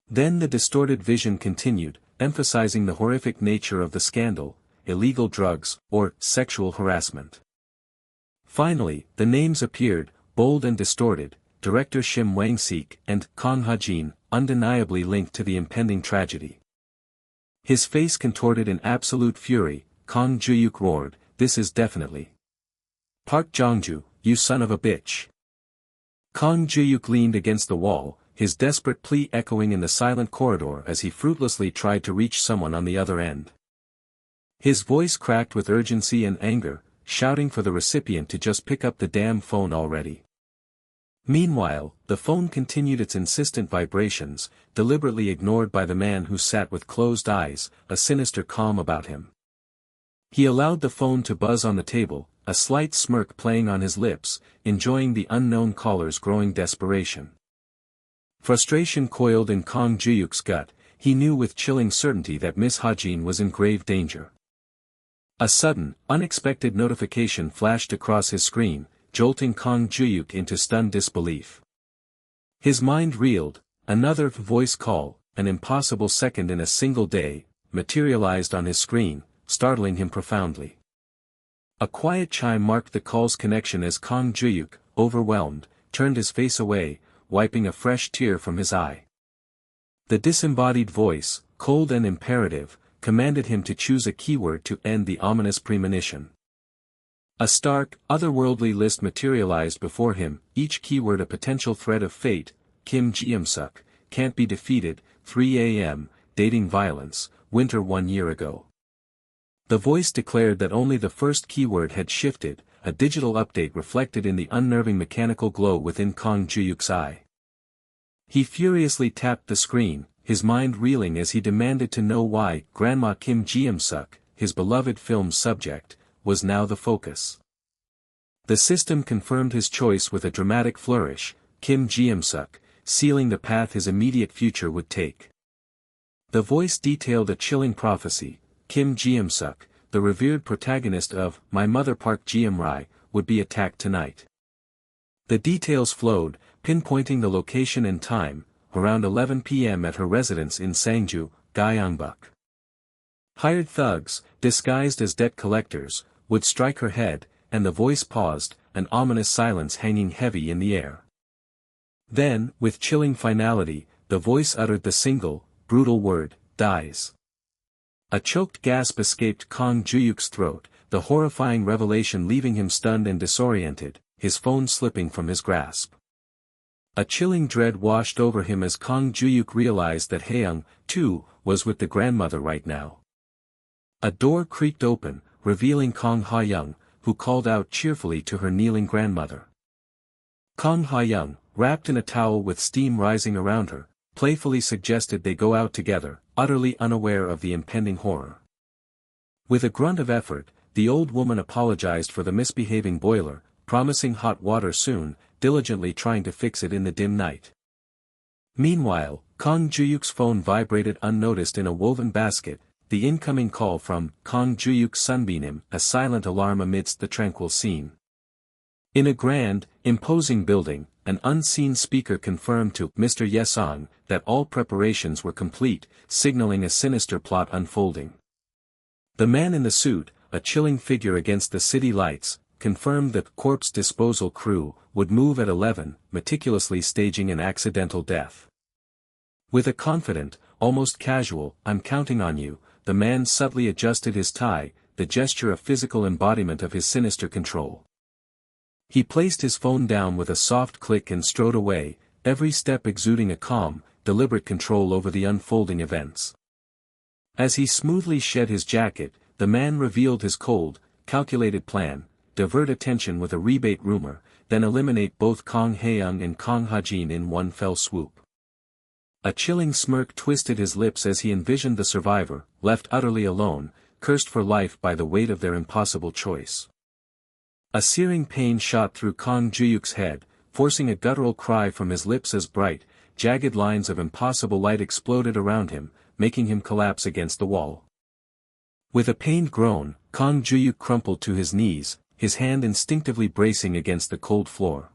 Then the distorted vision continued, emphasizing the horrific nature of the scandal, illegal drugs, or sexual harassment. Finally, the names appeared, bold and distorted, director Shim Wang-sik and Kang Ha-jin, undeniably linked to the impending tragedy. His face contorted in absolute fury. Kang Juhyuk roared, "This is definitely Park Jong-ju, you son of a bitch." Kang Juhyuk leaned against the wall, his desperate plea echoing in the silent corridor as he fruitlessly tried to reach someone on the other end. His voice cracked with urgency and anger, shouting for the recipient to just pick up the damn phone already. Meanwhile, the phone continued its insistent vibrations, deliberately ignored by the man who sat with closed eyes, a sinister calm about him. He allowed the phone to buzz on the table, a slight smirk playing on his lips, enjoying the unknown caller's growing desperation. Frustration coiled in Kang Juhyuk's gut. He knew with chilling certainty that Miss Ha-jin was in grave danger. A sudden, unexpected notification flashed across his screen, jolting Kang Juhyuk into stunned disbelief. His mind reeled. Another voice call, an impossible second in a single day, materialized on his screen, startling him profoundly. A quiet chime marked the call's connection as Kang Juhyuk, overwhelmed, turned his face away, wiping a fresh tear from his eye. The disembodied voice, cold and imperative, commanded him to choose a keyword to end the ominous premonition. A stark, otherworldly list materialized before him, each keyword a potential threat of fate: Kim Ji-suk, can't be defeated, 3 a.m., dating violence, winter 1 year ago. The voice declared that only the first keyword had shifted, a digital update reflected in the unnerving mechanical glow within Kang Juhyuk's eye. He furiously tapped the screen, his mind reeling as he demanded to know why Grandma Kim Ji-suk, his beloved film's subject, was now the focus. The system confirmed his choice with a dramatic flourish: Kim Ji-suk, sealing the path his immediate future would take. The voice detailed a chilling prophecy: Kim Ji-suk, the revered protagonist of My Mother Park Ji-rai, would be attacked tonight. The details flowed, pinpointing the location and time, around 11 p.m. at her residence in Sangju, Gyeongbuk. Hired thugs, disguised as debt collectors, would strike her head, and the voice paused, an ominous silence hanging heavy in the air. Then, with chilling finality, the voice uttered the single, brutal word: dies. A choked gasp escaped Kang Juhyuk's throat, the horrifying revelation leaving him stunned and disoriented, his phone slipping from his grasp. A chilling dread washed over him as Kang Juhyuk realized that Haeyoung, too, was with the grandmother right now. A door creaked open, revealing Kang Ha-young, who called out cheerfully to her kneeling grandmother. Kang Ha-young, wrapped in a towel with steam rising around her, playfully suggested they go out together, utterly unaware of the impending horror. With a grunt of effort, the old woman apologized for the misbehaving boiler, promising hot water soon, diligently trying to fix it in the dim night. Meanwhile, Kang Juhyuk's phone vibrated unnoticed in a woven basket, the incoming call from Kang Juhyuk Sunbeam, a silent alarm amidst the tranquil scene. In a grand, imposing building, an unseen speaker confirmed to Mr. Yesong that all preparations were complete, signaling a sinister plot unfolding. The man in the suit, a chilling figure against the city lights, confirmed that corpse disposal crew would move at 11, meticulously staging an accidental death. With a confident, almost casual, "I'm counting on you," the man subtly adjusted his tie, the gesture a physical embodiment of his sinister control. He placed his phone down with a soft click and strode away, every step exuding a calm, deliberate control over the unfolding events. As he smoothly shed his jacket, the man revealed his cold, calculated plan: divert attention with a rebate rumor, then eliminate both Kang Haeyoung and Kang Ha-jin in one fell swoop. A chilling smirk twisted his lips as he envisioned the survivor, left utterly alone, cursed for life by the weight of their impossible choice. A searing pain shot through Kang Juhyuk's head, forcing a guttural cry from his lips as bright, jagged lines of impossible light exploded around him, making him collapse against the wall. With a pained groan, Kang Juhyuk crumpled to his knees, his hand instinctively bracing against the cold floor.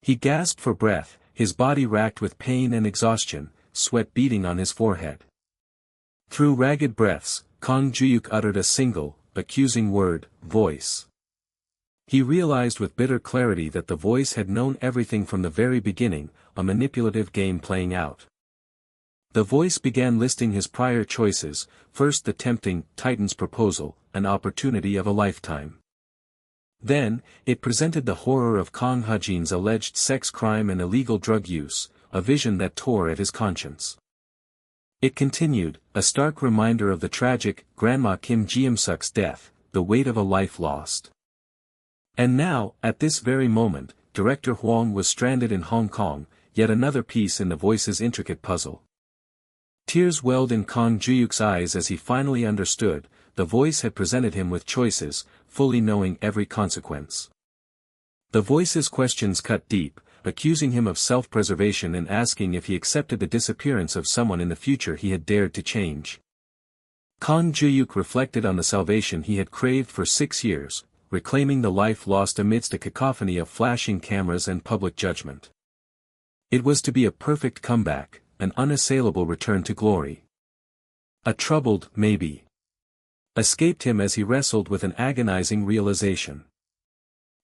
He gasped for breath, his body racked with pain and exhaustion, sweat beading on his forehead. Through ragged breaths, Kang Juhyuk uttered a single, accusing word, voice. He realized with bitter clarity that the voice had known everything from the very beginning, a manipulative game playing out. The voice began listing his prior choices, first the tempting Titan's proposal, an opportunity of a lifetime. Then, it presented the horror of Kang Hajin's alleged sex crime and illegal drug use, a vision that tore at his conscience. It continued, a stark reminder of the tragic, Grandma Kim Ji-suk's death, the weight of a life lost. And now, at this very moment, Director Hwang was stranded in Hong Kong, yet another piece in the voice's intricate puzzle. Tears welled in Kang Juhyuk's eyes as he finally understood, the voice had presented him with choices, fully knowing every consequence. The voice's questions cut deep, accusing him of self-preservation and asking if he accepted the disappearance of someone in the future he had dared to change. Kang Juhyuk reflected on the salvation he had craved for 6 years, reclaiming the life lost amidst a cacophony of flashing cameras and public judgment. It was to be a perfect comeback, an unassailable return to glory. A troubled, maybe, escaped him as he wrestled with an agonizing realization.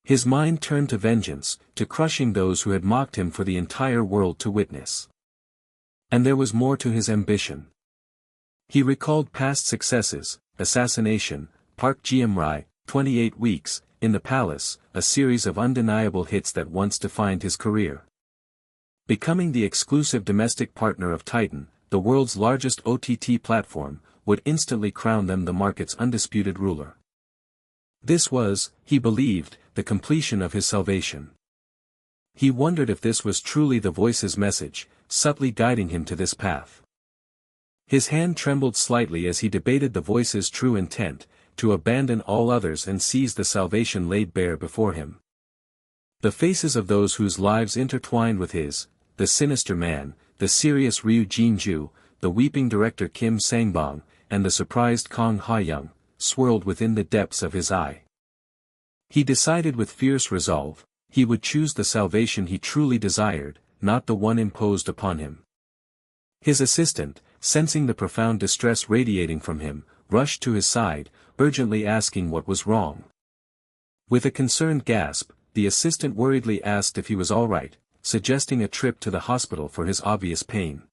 His mind turned to vengeance, to crushing those who had mocked him for the entire world to witness. And there was more to his ambition. He recalled past successes, assassination, Park Geum-rai, 28 Weeks, In the Palace, a series of undeniable hits that once defined his career. Becoming the exclusive domestic partner of Titan, the world's largest OTT platform, would instantly crown them the market's undisputed ruler. This was, he believed, the completion of his salvation. He wondered if this was truly the voice's message, subtly guiding him to this path. His hand trembled slightly as he debated the voice's true intent, to abandon all others and seize the salvation laid bare before him. The faces of those whose lives intertwined with his, the sinister man, the serious Ryu Jin-ju, the weeping director Kim Sang-bong, and the surprised Kang Ha-young, swirled within the depths of his eye. He decided with fierce resolve, he would choose the salvation he truly desired, not the one imposed upon him. His assistant, sensing the profound distress radiating from him, rushed to his side, urgently asking what was wrong. With a concerned gasp, the assistant worriedly asked if he was all right, suggesting a trip to the hospital for his obvious pain.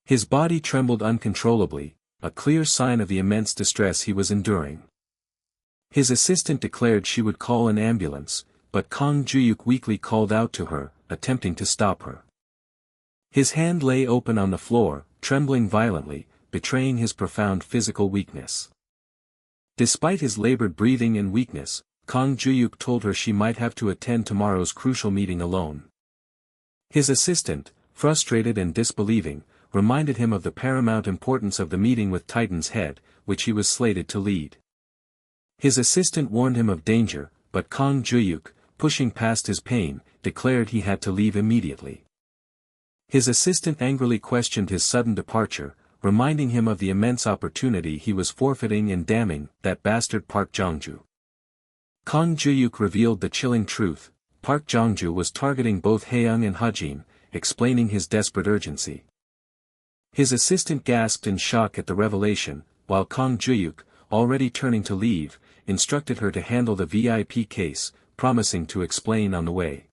His body trembled uncontrollably, a clear sign of the immense distress he was enduring. His assistant declared she would call an ambulance, but Kang Juhyuk weakly called out to her, attempting to stop her. His hand lay open on the floor, trembling violently, betraying his profound physical weakness. Despite his labored breathing and weakness, Kang Juhyuk told her she might have to attend tomorrow's crucial meeting alone. His assistant, frustrated and disbelieving, reminded him of the paramount importance of the meeting with Titan's head, which he was slated to lead. His assistant warned him of danger, but Kang Juhyuk, pushing past his pain, declared he had to leave immediately. His assistant angrily questioned his sudden departure, reminding him of the immense opportunity he was forfeiting in damning that bastard Park Jong-ju. Kang Juhyuk revealed the chilling truth: Park Jong-ju was targeting both Haeyoung and Hajin, explaining his desperate urgency. His assistant gasped in shock at the revelation, while Kang Juhyuk, already turning to leave, instructed her to handle the VIP case, promising to explain on the way.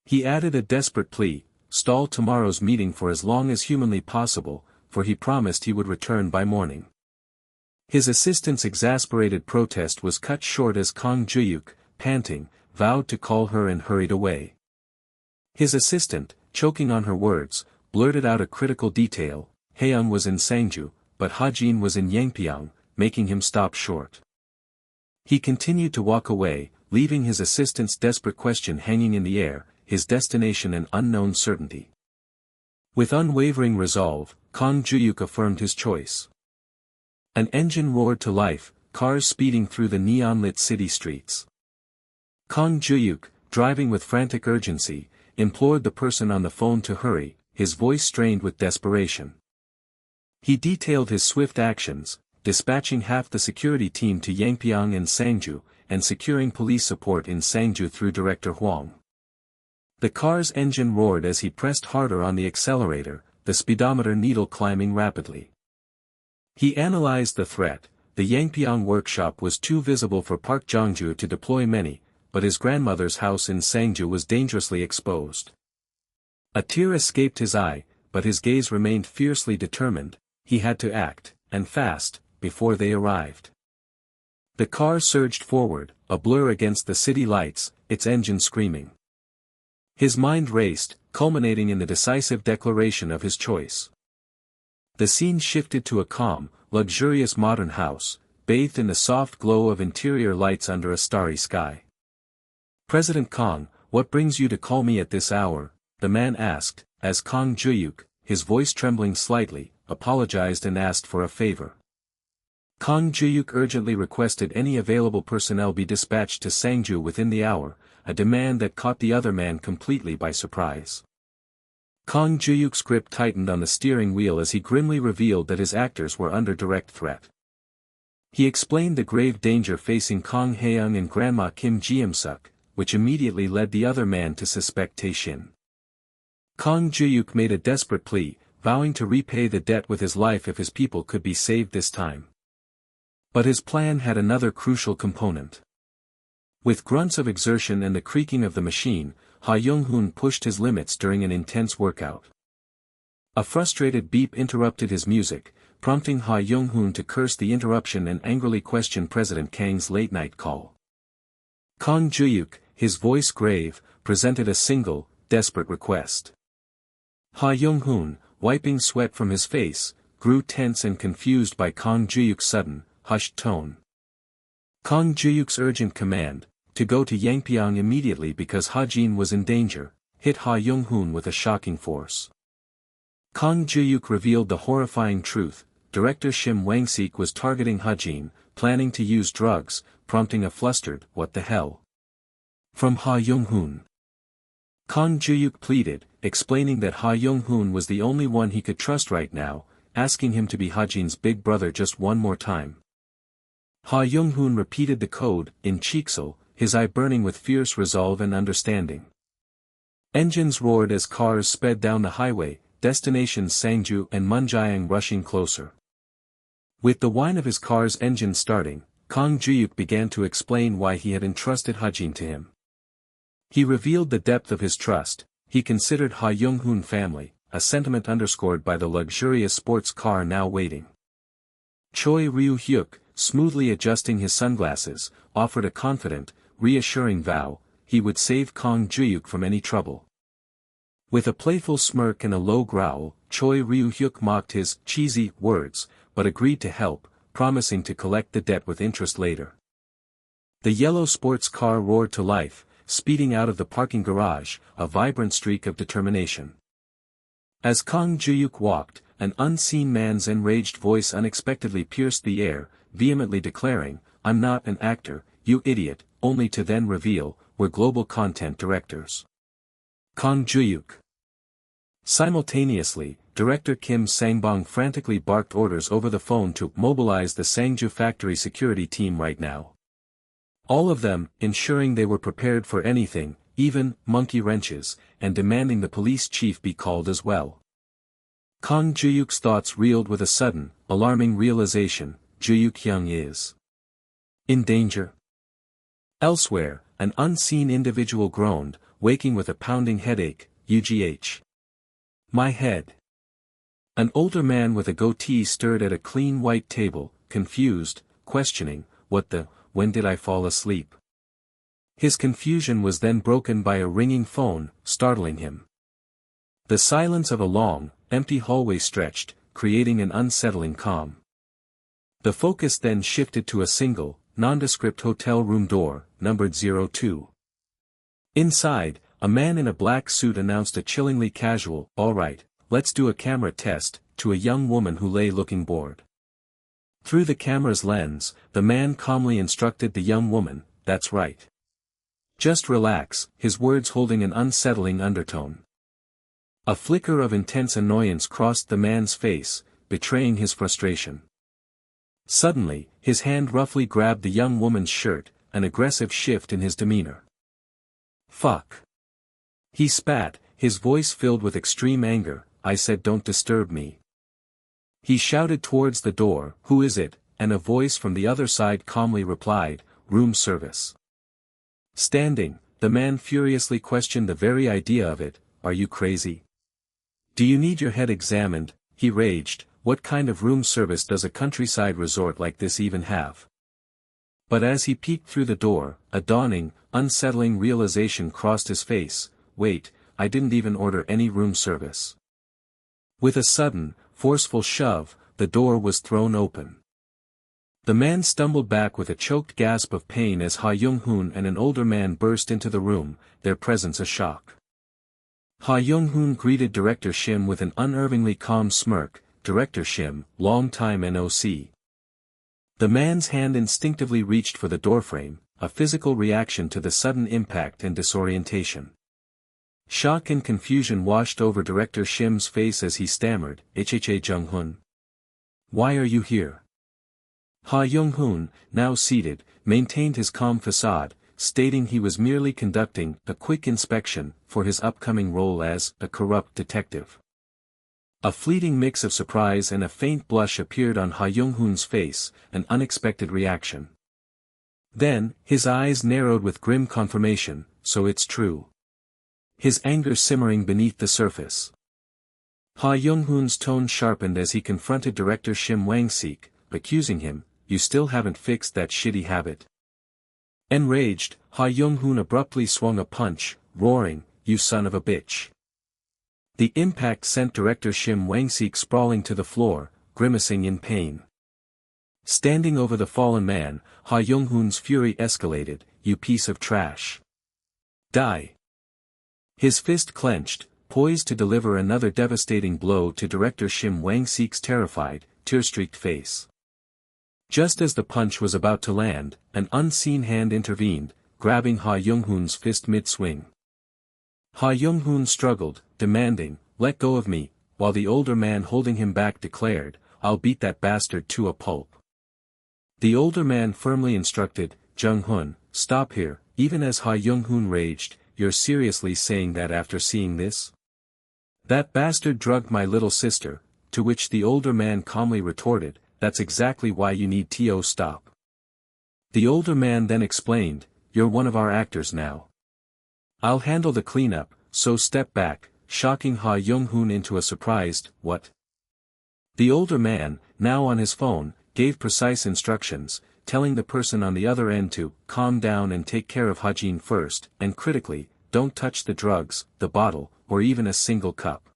He added a desperate plea: stall tomorrow's meeting for as long as humanly possible, for he promised he would return by morning. His assistant's exasperated protest was cut short as Kang Juhyuk, panting, vowed to call her and hurried away. His assistant, choking on her words, blurted out a critical detail: Haeyoung was in Sangju, but Hajin was in Yangpyeong, making him stop short. He continued to walk away, leaving his assistant's desperate question hanging in the air, his destination an unknown certainty. With unwavering resolve, Kang Juhyuk affirmed his choice. An engine roared to life, cars speeding through the neon-lit city streets. Kang Juhyuk, driving with frantic urgency, implored the person on the phone to hurry, his voice strained with desperation. He detailed his swift actions, dispatching half the security team to Yangpyeong and Sangju, and securing police support in Sangju through Director Huang. The car's engine roared as he pressed harder on the accelerator, the speedometer needle climbing rapidly. He analyzed the threat. The Yangpyeong workshop was too visible for Park Jong-ju to deploy many, but his grandmother's house in Sangju was dangerously exposed. A tear escaped his eye, but his gaze remained fiercely determined. He had to act, and fast, before they arrived. The car surged forward, a blur against the city lights, its engine screaming. His mind raced, culminating in the decisive declaration of his choice. The scene shifted to a calm, luxurious modern house, bathed in the soft glow of interior lights under a starry sky. "President Kang, what brings you to call me at this hour?" the man asked, as Kang Juhyuk, his voice trembling slightly, apologized and asked for a favor. Kang Juhyuk urgently requested any available personnel be dispatched to Sangju within the hour, a demand that caught the other man completely by surprise. Kang Juhyuk's grip tightened on the steering wheel as he grimly revealed that his actors were under direct threat. He explained the grave danger facing Kang Haeung and Grandma Kim Jeom-suk, which immediately led the other man to suspect Tae-shin. Kang Juhyuk made a desperate plea, vowing to repay the debt with his life if his people could be saved this time. But his plan had another crucial component. With grunts of exertion and the creaking of the machine, Ha Young-hoon pushed his limits during an intense workout. A frustrated beep interrupted his music, prompting Ha Young-hoon to curse the interruption and angrily question President Kang's late-night call. Kang Juhyuk, his voice grave, presented a single, desperate request. Ha Young-hoon, wiping sweat from his face, grew tense and confused by Kang Juhyuk's sudden, hushed tone. Kang Juhyuk's urgent command, to go to Yangpyeong immediately because Ha-jin was in danger, hit Ha Young-hoon with a shocking force. Kang Juhyuk revealed the horrifying truth. Director Shim Wang-sik was targeting Ha-jin, planning to use drugs, prompting a flustered, "What the hell?" from Ha Young-hoon. Kang Juhyuk pleaded, explaining that Ha Young-hoon was the only one he could trust right now, asking him to be Ha-jin's big brother just one more time. Ha Young-hoon repeated the code, in Cheeksel, his eye burning with fierce resolve and understanding. Engines roared as cars sped down the highway, destinations Sangju and Munjiang rushing closer. With the whine of his car's engine starting, Kang Juhyuk began to explain why he had entrusted Ha-jin to him. He revealed the depth of his trust. He considered Ha Young-hoon family, a sentiment underscored by the luxurious sports car now waiting. Choi Ryu-hyuk, smoothly adjusting his sunglasses, offered a confident, reassuring vow, he would save Kang Juhyuk from any trouble. With a playful smirk and a low growl, Choi Ryu-hyuk mocked his cheesy words, but agreed to help, promising to collect the debt with interest later. The yellow sports car roared to life, speeding out of the parking garage, a vibrant streak of determination. As Kang Juhyuk walked, an unseen man's enraged voice unexpectedly pierced the air, vehemently declaring, "I'm not an actor, you idiot," only to then reveal, "We're global content directors." Kang Juhyuk. Simultaneously, Director Kim Sang-bong frantically barked orders over the phone to mobilize the Sangju factory security team right now. All of them, ensuring they were prepared for anything, even monkey wrenches, and demanding the police chief be called as well. Kang Juhyuk's thoughts reeled with a sudden, alarming realization. Juhyuk-hyung is in danger. Elsewhere, an unseen individual groaned, waking with a pounding headache. UGH. My head. An older man with a goatee stirred at a clean white table, confused, questioning, when did I fall asleep? His confusion was then broken by a ringing phone, startling him. The silence of a long, empty hallway stretched, creating an unsettling calm. The focus then shifted to a single, nondescript hotel room door, numbered 02. Inside, a man in a black suit announced a chillingly casual, "All right, let's do a camera test," to a young woman who lay looking bored. Through the camera's lens, the man calmly instructed the young woman, "That's right. Just relax," his words holding an unsettling undertone. A flicker of intense annoyance crossed the man's face, betraying his frustration. Suddenly, his hand roughly grabbed the young woman's shirt, an aggressive shift in his demeanor. Fuck. He spat, his voice filled with extreme anger. I said don't disturb me. He shouted towards the door, who is it? And a voice from the other side calmly replied, room service. Standing, the man furiously questioned the very idea of it. Are you crazy? Do you need your head examined? He raged. What kind of room service does a countryside resort like this even have? But as he peeked through the door, a dawning, unsettling realization crossed his face. Wait, I didn't even order any room service. With a sudden, forceful shove, the door was thrown open. The man stumbled back with a choked gasp of pain as Ha Young-hoon and an older man burst into the room, their presence a shock. Ha Young-hoon greeted Director Shim with an unervingly calm smirk. Director Shim, long time no see. The man's hand instinctively reached for the doorframe, a physical reaction to the sudden impact and disorientation. Shock and confusion washed over Director Shim's face as he stammered, "Hha Jung-hoon. Why are you here?" Ha Young-hoon, now seated, maintained his calm facade, stating he was merely conducting a quick inspection for his upcoming role as a corrupt detective. A fleeting mix of surprise and a faint blush appeared on Ha Young-hoon's face, an unexpected reaction. Then, his eyes narrowed with grim confirmation, so it's true. His anger simmering beneath the surface. Ha Young-hoon's tone sharpened as he confronted Director Shim Wang-sik, accusing him, you still haven't fixed that shitty habit. Enraged, Ha Young-hoon abruptly swung a punch, roaring, you son of a bitch. The impact sent Director Shim Wang-sik sprawling to the floor, grimacing in pain. Standing over the fallen man, Ha Young-hoon's fury escalated, you piece of trash. Die. His fist clenched, poised to deliver another devastating blow to Director Shim Wang-sik's terrified, tear-streaked face. Just as the punch was about to land, an unseen hand intervened, grabbing Ha Young-hoon's fist mid-swing. Ha Young-hoon struggled, demanding, let go of me, while the older man holding him back declared, I'll beat that bastard to a pulp. The older man firmly instructed, Jung-hoon, stop here. Even as Ha Young-hoon raged, you're seriously saying that after seeing this? That bastard drugged my little sister, to which the older man calmly retorted, that's exactly why you need to stop. The older man then explained, you're one of our actors now. I'll handle the cleanup, so step back, shocking Ha Young-hoon into a surprised, what? The older man, now on his phone, gave precise instructions, telling the person on the other end to calm down and take care of Hajin first, and critically, don't touch the drugs, the bottle, or even a single cup.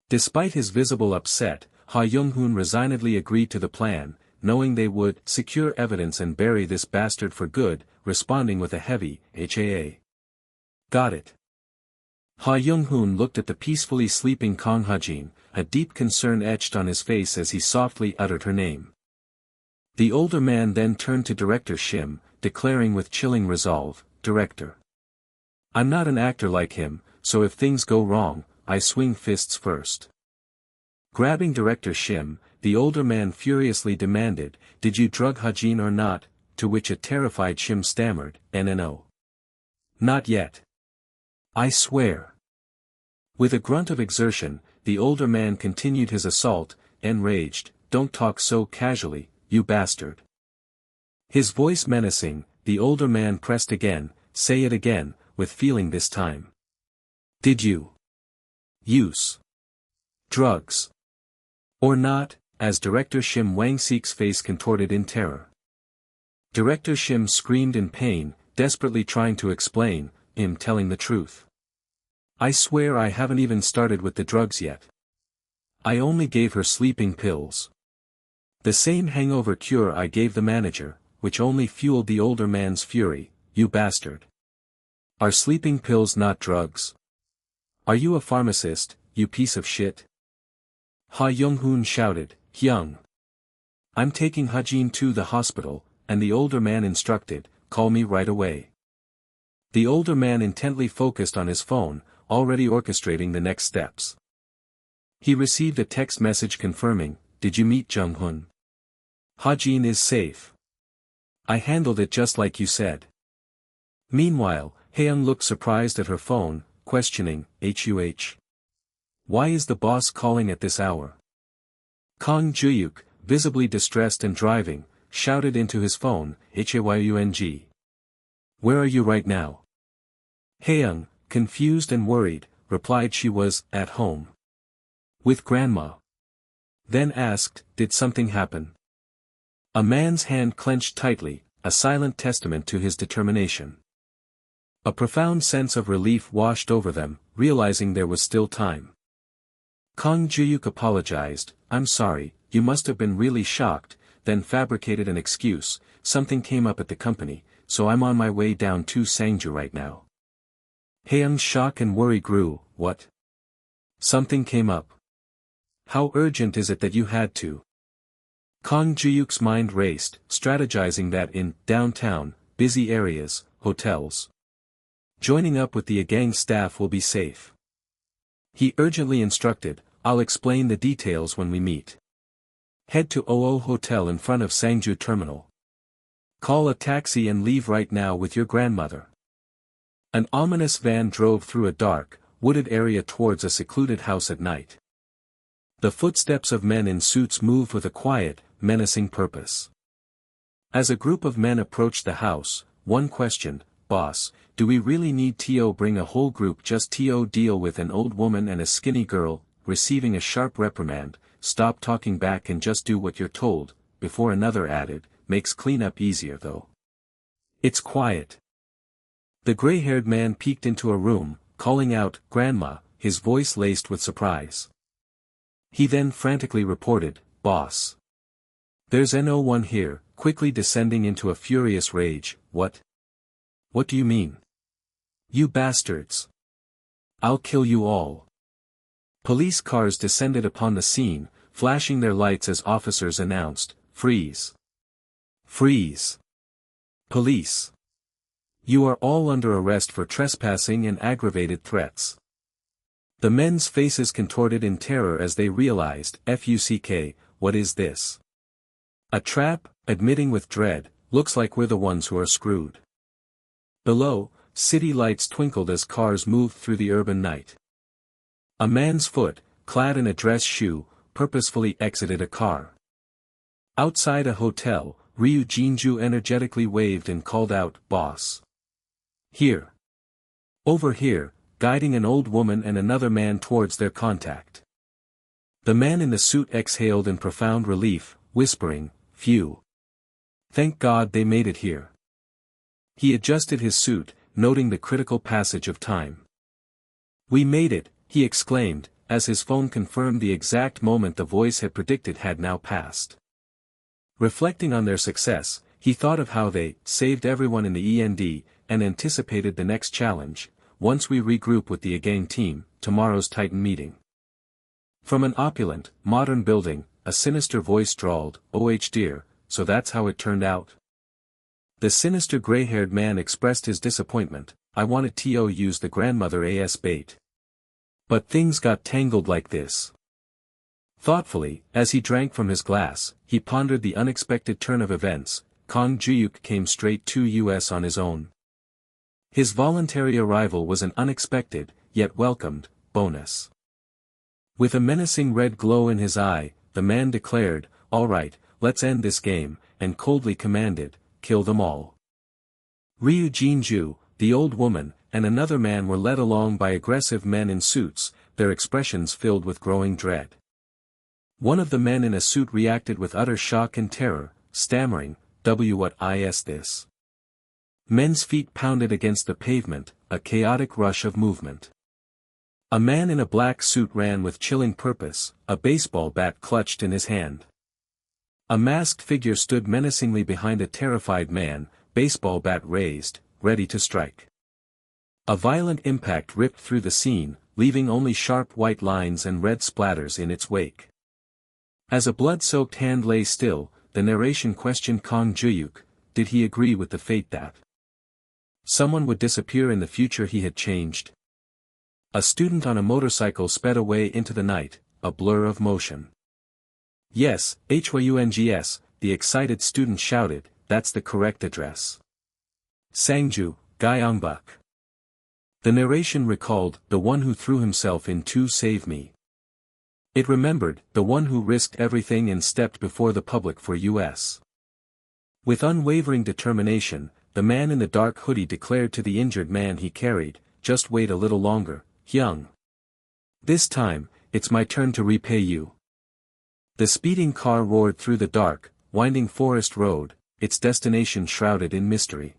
Despite his visible upset, Ha Young-hoon resignedly agreed to the plan, knowing they would secure evidence and bury this bastard for good, responding with a heavy, HAA. Got it. Ha Young-hoon looked at the peacefully sleeping Kang Hajin, a deep concern etched on his face as he softly uttered her name. The older man then turned to Director Shim, declaring with chilling resolve, Director. I'm not an actor like him, so if things go wrong, I swing fists first. Grabbing Director Shim, the older man furiously demanded, did you drug Hajin or not, to which a terrified Shim stammered, no. Not yet. I swear. With a grunt of exertion, the older man continued his assault, enraged, don't talk so casually, you bastard. His voice menacing, the older man pressed again, say it again, with feeling this time. Did you use drugs? Or not, as Director Shim Wang-sik's face contorted in terror. Director Shim screamed in pain, desperately trying to explain, him telling the truth. I swear I haven't even started with the drugs yet. I only gave her sleeping pills. The same hangover cure I gave the manager, which only fueled the older man's fury, you bastard. Are sleeping pills not drugs? Are you a pharmacist, you piece of shit? Ha Young-hoon shouted, Hyung. I'm taking Hajin to the hospital, and the older man instructed, call me right away. The older man intently focused on his phone, already orchestrating the next steps. He received a text message confirming, did you meet Jung-hoon? Hajin is safe. I handled it just like you said. Meanwhile, Haeyoung looked surprised at her phone, questioning, "Huh? Why is the boss calling at this hour?" Kang Juhyuk, visibly distressed and driving, shouted into his phone, "Hyung. Where are you right now?" Haeyoung, confused and worried, replied she was at home. With grandma. Then asked, "Did something happen?" A man's hand clenched tightly, a silent testament to his determination. A profound sense of relief washed over them, realizing there was still time. Kang Juhyuk apologized, "I'm sorry, you must have been really shocked," then fabricated an excuse, "Something came up at the company, so I'm on my way down to Sangju right now." Haeyoung's shock and worry grew. "What? Something came up? How urgent is it that you had to?" Kang Juhyuk's mind raced, strategizing that in downtown, busy areas, hotels, joining up with the gang staff will be safe. He urgently instructed, "I'll explain the details when we meet. Head to Oo Hotel in front of Sangju Terminal. Call a taxi and leave right now with your grandmother." An ominous van drove through a dark, wooded area towards a secluded house at night. The footsteps of men in suits moved with a quiet, menacing purpose. As a group of men approached the house, one questioned, "Boss, do we really need to bring a whole group just to deal with an old woman and a skinny girl?" Receiving a sharp reprimand, "Stop talking back and just do what you're told," before another added, "Makes cleanup easier though. It's quiet." The gray-haired man peeked into a room, calling out, "Grandma," his voice laced with surprise. He then frantically reported, "Boss. There's no one here," quickly descending into a furious rage. "What? What do you mean? You bastards. I'll kill you all." Police cars descended upon the scene, flashing their lights as officers announced, "Freeze. Freeze. Police. You are all under arrest for trespassing and aggravated threats." The men's faces contorted in terror as they realized, "Fuck, what is this? A trap?" Admitting with dread, "Looks like we're the ones who are screwed." Below, city lights twinkled as cars moved through the urban night. A man's foot, clad in a dress shoe, purposefully exited a car. Outside a hotel, Ryu Jinju energetically waved and called out, "Boss. Here. Over here," guiding an old woman and another man towards their contact. The man in the suit exhaled in profound relief, whispering, "Phew. Thank God they made it here." He adjusted his suit, noting the critical passage of time. "We made it," he exclaimed, as his phone confirmed the exact moment the voice had predicted had now passed. Reflecting on their success, he thought of how they saved everyone in the END, and anticipated the next challenge, once we regroup with the gang team, tomorrow's Titan meeting. From an opulent, modern building, a sinister voice drawled, "Oh dear, so that's how it turned out?" The sinister gray-haired man expressed his disappointment, "I wanted to use the grandmother as bait. But things got tangled like this." Thoughtfully, as he drank from his glass, he pondered the unexpected turn of events. Kang Juhyuk came straight to US on his own. His voluntary arrival was an unexpected, yet welcomed, bonus. With a menacing red glow in his eye, the man declared, "All right, let's end this game," and coldly commanded, "Kill them all." Ryu Jinju, the old woman, and another man were led along by aggressive men in suits, their expressions filled with growing dread. One of the men in a suit reacted with utter shock and terror, stammering, "What is this?" Men's feet pounded against the pavement, a chaotic rush of movement. A man in a black suit ran with chilling purpose, a baseball bat clutched in his hand. A masked figure stood menacingly behind a terrified man, baseball bat raised, ready to strike. A violent impact ripped through the scene, leaving only sharp white lines and red splatters in its wake. As a blood-soaked hand lay still, the narration questioned Kang Juhyuk, did he agree with the fate that someone would disappear in the future he had changed? A student on a motorcycle sped away into the night, a blur of motion. "Yes, HYUNGS," the excited student shouted, that's the correct address. Sangju, Gyeongbuk. The narration recalled, the one who threw himself in to save me. It remembered, the one who risked everything and stepped before the public for us. With unwavering determination, the man in the dark hoodie declared to the injured man he carried, just wait a little longer, Hyung. This time, it's my turn to repay you. The speeding car roared through the dark, winding forest road, its destination shrouded in mystery.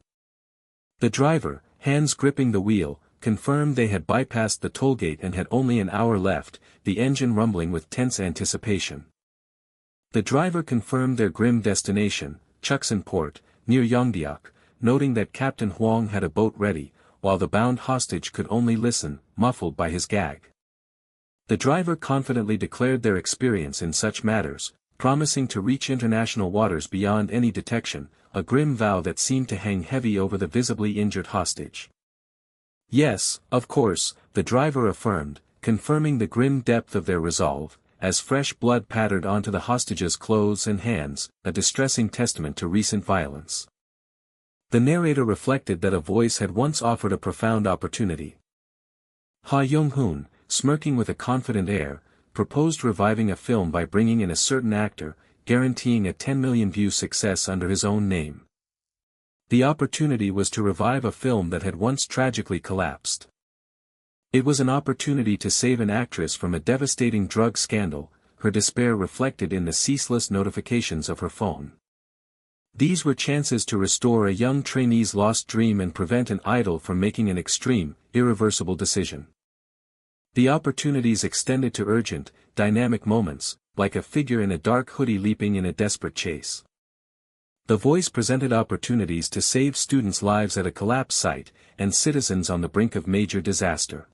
The driver, hands gripping the wheel, confirmed they had bypassed the tollgate and had only an hour left, the engine rumbling with tense anticipation. The driver confirmed their grim destination, Chuksan Port, near Yongdeok, noting that Captain Huang had a boat ready, while the bound hostage could only listen, muffled by his gag. The driver confidently declared their experience in such matters, promising to reach international waters beyond any detection, a grim vow that seemed to hang heavy over the visibly injured hostage. Yes, of course, the driver affirmed, confirming the grim depth of their resolve, as fresh blood pattered onto the hostage's clothes and hands, a distressing testament to recent violence. The narrator reflected that a voice had once offered a profound opportunity. Ha Young-hoon, smirking with a confident air, proposed reviving a film by bringing in a certain actor, guaranteeing a 10 million view success under his own name. The opportunity was to revive a film that had once tragically collapsed. It was an opportunity to save an actress from a devastating drug scandal, her despair reflected in the ceaseless notifications of her phone. These were chances to restore a young trainee's lost dream and prevent an idol from making an extreme, irreversible decision. The opportunities extended to urgent, dynamic moments, like a figure in a dark hoodie leaping in a desperate chase. The voice presented opportunities to save students' lives at a collapse site, and citizens on the brink of major disaster.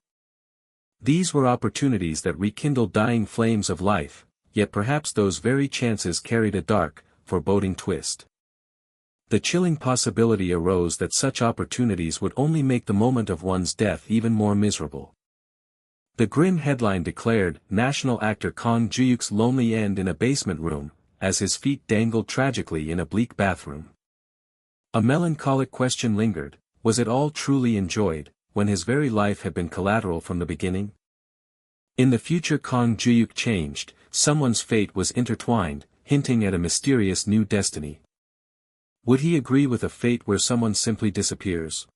These were opportunities that rekindled dying flames of life, yet perhaps those very chances carried a dark, foreboding twist. The chilling possibility arose that such opportunities would only make the moment of one's death even more miserable. The grim headline declared, national actor Kang Juhyuk's lonely end in a basement room, as his feet dangled tragically in a bleak bathroom. A melancholic question lingered, was it all truly enjoyed, when his very life had been collateral from the beginning? In the future Kang Juhyuk changed, someone's fate was intertwined, hinting at a mysterious new destiny. Would he agree with a fate where someone simply disappears?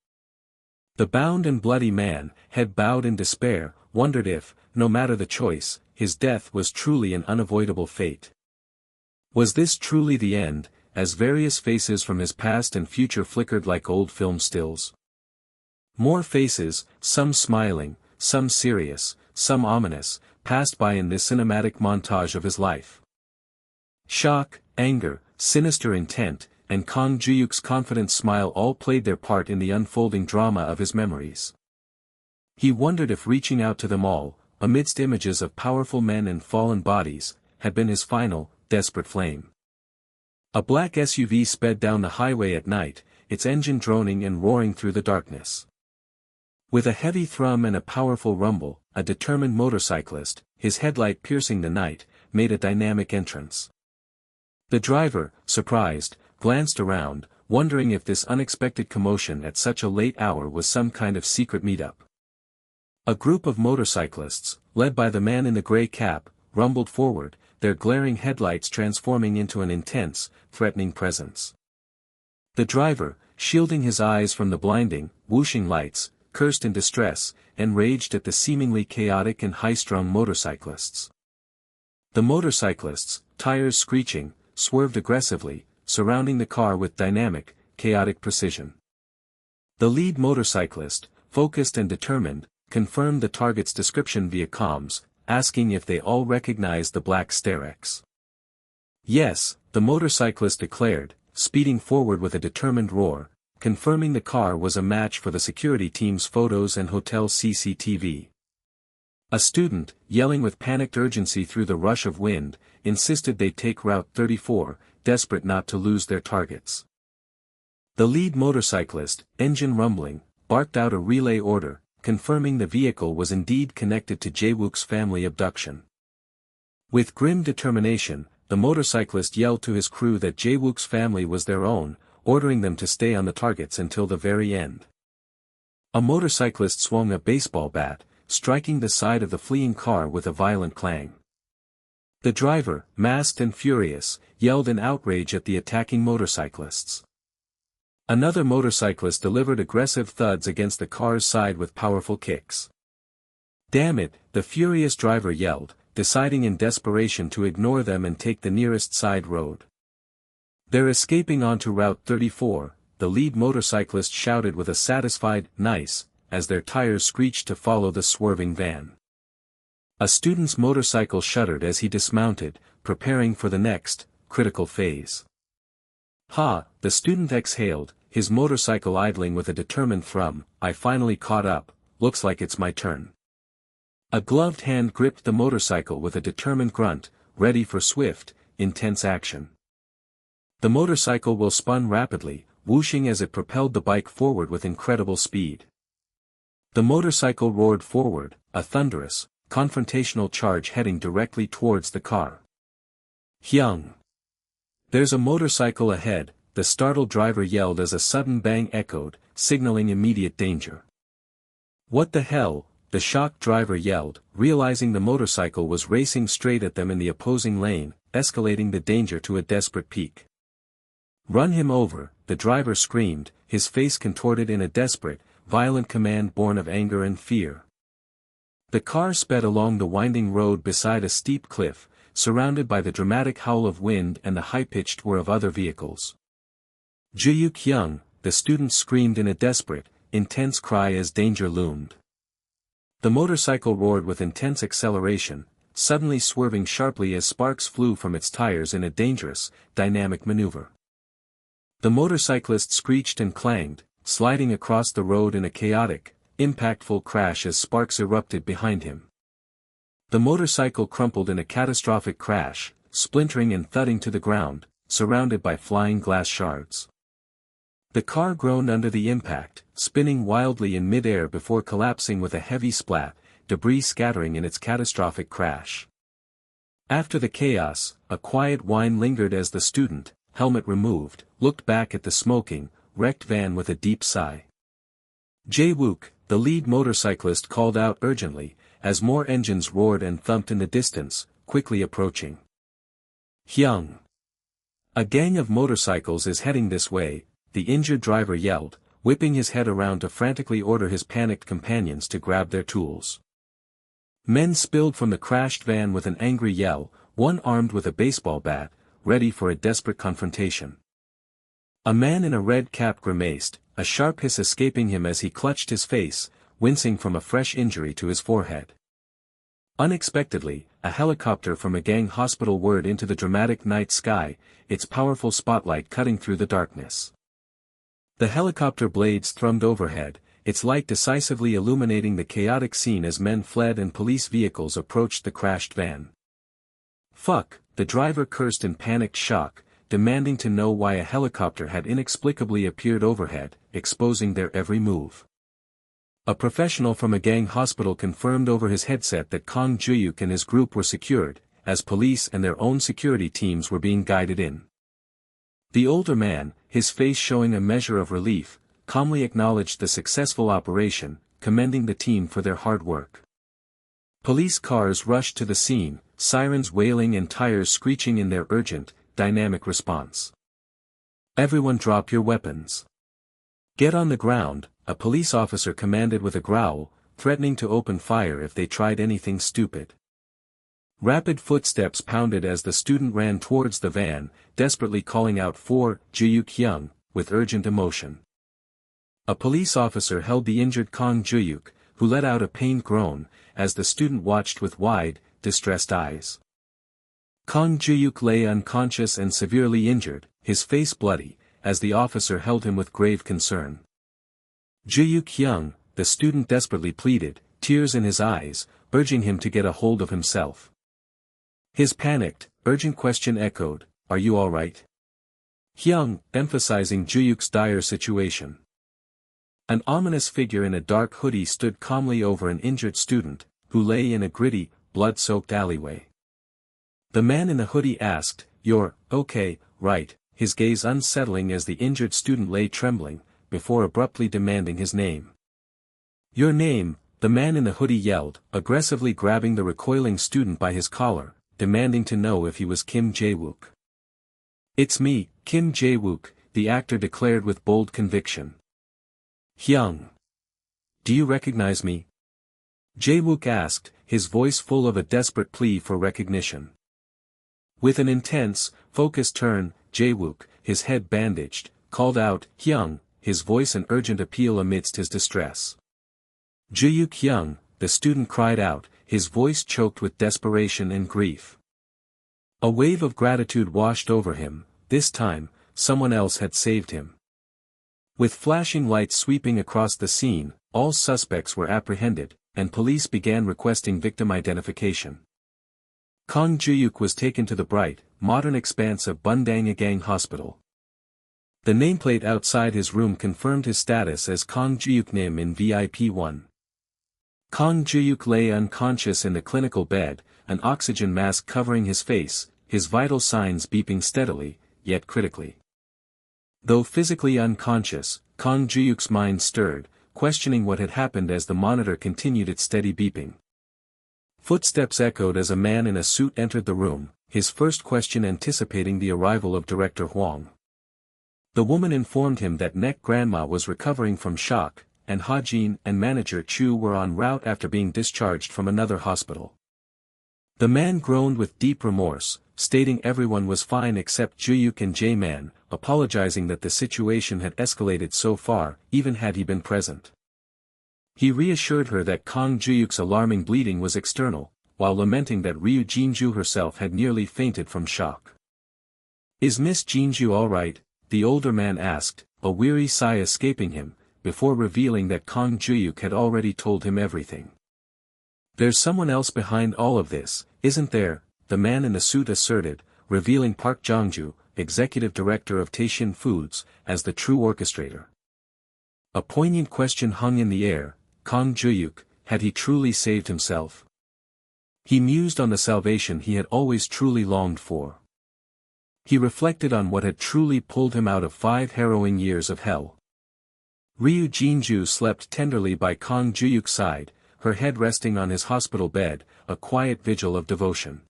The bound and bloody man, head bowed in despair, wondered if, no matter the choice, his death was truly an unavoidable fate. Was this truly the end, as various faces from his past and future flickered like old film stills? More faces, some smiling, some serious, some ominous, passed by in this cinematic montage of his life. Shock, anger, sinister intent, and Kang Juhyuk's confident smile all played their part in the unfolding drama of his memories. He wondered if reaching out to them all, amidst images of powerful men and fallen bodies, had been his final, desperate flame. A black SUV sped down the highway at night, its engine droning and roaring through the darkness. With a heavy thrum and a powerful rumble, a determined motorcyclist, his headlight piercing the night, made a dynamic entrance. The driver, surprised, glanced around, wondering if this unexpected commotion at such a late hour was some kind of secret meetup. A group of motorcyclists, led by the man in the gray cap, rumbled forward, their glaring headlights transforming into an intense, threatening presence. The driver, shielding his eyes from the blinding, whooshing lights, cursed in distress, and raged at the seemingly chaotic and high-strung motorcyclists. The motorcyclists, tires screeching, swerved aggressively, surrounding the car with dynamic, chaotic precision. The lead motorcyclist, focused and determined, confirmed the target's description via comms, asking if they all recognized the black Starex. Yes, the motorcyclist declared, speeding forward with a determined roar, confirming the car was a match for the security team's photos and hotel CCTV. A student, yelling with panicked urgency through the rush of wind, insisted they take Route 34, desperate not to lose their targets. The lead motorcyclist, engine rumbling, barked out a relay order, confirming the vehicle was indeed connected to Jae-wook's family abduction. With grim determination, the motorcyclist yelled to his crew that Jae-wook's family was their own, ordering them to stay on the targets until the very end. A motorcyclist swung a baseball bat, striking the side of the fleeing car with a violent clang. The driver, masked and furious, yelled in outrage at the attacking motorcyclists. Another motorcyclist delivered aggressive thuds against the car's side with powerful kicks. "Damn it," the furious driver yelled, deciding in desperation to ignore them and take the nearest side road. "They're escaping onto Route 34, the lead motorcyclist shouted with a satisfied, "Nice," as their tires screeched to follow the swerving van. A student's motorcycle shuddered as he dismounted, preparing for the next, critical phase. "Ha," the student exhaled, his motorcycle idling with a determined thrum, "I finally caught up, looks like it's my turn." A gloved hand gripped the motorcycle with a determined grunt, ready for swift, intense action. The motorcycle wheel spun rapidly, whooshing as it propelled the bike forward with incredible speed. The motorcycle roared forward, a thunderous, confrontational charge heading directly towards the car. "Hyung! There's a motorcycle ahead," the startled driver yelled as a sudden bang echoed, signaling immediate danger. "What the hell?" the shocked driver yelled, realizing the motorcycle was racing straight at them in the opposing lane, escalating the danger to a desperate peak. "Run him over," the driver screamed, his face contorted in a desperate, violent command born of anger and fear. The car sped along the winding road beside a steep cliff, surrounded by the dramatic howl of wind and the high-pitched whir of other vehicles. "Juhyuk Hyung," the student screamed in a desperate, intense cry as danger loomed. The motorcycle roared with intense acceleration, suddenly swerving sharply as sparks flew from its tires in a dangerous, dynamic maneuver. The motorcyclist screeched and clanged, sliding across the road in a chaotic, impactful crash as sparks erupted behind him. The motorcycle crumpled in a catastrophic crash, splintering and thudding to the ground, surrounded by flying glass shards. The car groaned under the impact, spinning wildly in mid-air before collapsing with a heavy splat, debris scattering in its catastrophic crash. After the chaos, a quiet whine lingered as the student, helmet removed, looked back at the smoking, wrecked van with a deep sigh. "Jae-wook," the lead motorcyclist called out urgently, as more engines roared and thumped in the distance, quickly approaching. "Hyung! A gang of motorcycles is heading this way," the injured driver yelled, whipping his head around to frantically order his panicked companions to grab their tools. Men spilled from the crashed van with an angry yell, one armed with a baseball bat, ready for a desperate confrontation. A man in a red cap grimaced, a sharp hiss escaping him as he clutched his face, wincing from a fresh injury to his forehead. Unexpectedly, a helicopter from a gang hospital whirred into the dramatic night sky, its powerful spotlight cutting through the darkness. The helicopter blades thrummed overhead, its light decisively illuminating the chaotic scene as men fled and police vehicles approached the crashed van. "Fuck," the driver cursed in panicked shock, demanding to know why a helicopter had inexplicably appeared overhead, exposing their every move. A professional from a gang hospital confirmed over his headset that Kang Juhyuk and his group were secured, as police and their own security teams were being guided in. The older man, his face showing a measure of relief, calmly acknowledged the successful operation, commending the team for their hard work. Police cars rushed to the scene, sirens wailing and tires screeching in their urgent, dynamic response. "Everyone drop your weapons. Get on the ground," a police officer commanded with a growl, threatening to open fire if they tried anything stupid. Rapid footsteps pounded as the student ran towards the van, desperately calling out for Juhyuk Hyung, with urgent emotion. A police officer held the injured Kang Juhyuk, who let out a pained groan, as the student watched with wide, distressed eyes. Kang Juhyuk lay unconscious and severely injured, his face bloody, as the officer held him with grave concern. "Juhyuk Hyung," the student desperately pleaded, tears in his eyes, urging him to get a hold of himself. His panicked, urgent question echoed, "Are you all right?" Hyung, emphasizing Juhyuk's dire situation. An ominous figure in a dark hoodie stood calmly over an injured student, who lay in a gritty, blood-soaked alleyway. The man in the hoodie asked, "You're okay, right?" his gaze unsettling as the injured student lay trembling, before abruptly demanding his name. "Your name," the man in the hoodie yelled, aggressively grabbing the recoiling student by his collar, demanding to know if he was Kim Jae-wook. "It's me, Kim Jae-wook," the actor declared with bold conviction. "Hyung. Do you recognize me?" Jae-wook asked, his voice full of a desperate plea for recognition. With an intense, focused turn, Jae-wook, his head bandaged, called out, "Hyung," his voice an urgent appeal amidst his distress. "Juhyuk Hyung," the student cried out, his voice choked with desperation and grief. A wave of gratitude washed over him. This time, someone else had saved him. With flashing lights sweeping across the scene, all suspects were apprehended, and police began requesting victim identification. Kang Juhyuk was taken to the bright, modern expanse of Bundangagang Hospital. The nameplate outside his room confirmed his status as Kang Juhyuk Nim in VIP 1. Kang Juhyuk lay unconscious in the clinical bed, an oxygen mask covering his face, his vital signs beeping steadily, yet critically. Though physically unconscious, Kang Juhyuk's mind stirred, questioning what had happened as the monitor continued its steady beeping. Footsteps echoed as a man in a suit entered the room, his first question anticipating the arrival of Director Huang. The woman informed him that Nek Grandma was recovering from shock, and Ha-jin and manager Chu were en route after being discharged from another hospital. The man groaned with deep remorse, stating everyone was fine except Juhyuk and Jae-man, apologizing that the situation had escalated so far, even had he been present. He reassured her that Kang Juhyuk's alarming bleeding was external, while lamenting that Ryu Jinju herself had nearly fainted from shock. "Is Miss Jinju all right?" the older man asked, a weary sigh escaping him, before revealing that Kang Juhyuk had already told him everything. "There's someone else behind all of this, isn't there?" the man in the suit asserted, revealing Park Jongju, executive director of Taishin Foods, as the true orchestrator. A poignant question hung in the air: Kang Juhyuk, had he truly saved himself? He mused on the salvation he had always truly longed for. He reflected on what had truly pulled him out of 5 harrowing years of hell. Ryu Jinju slept tenderly by Kang Juhyuk's side, her head resting on his hospital bed, a quiet vigil of devotion.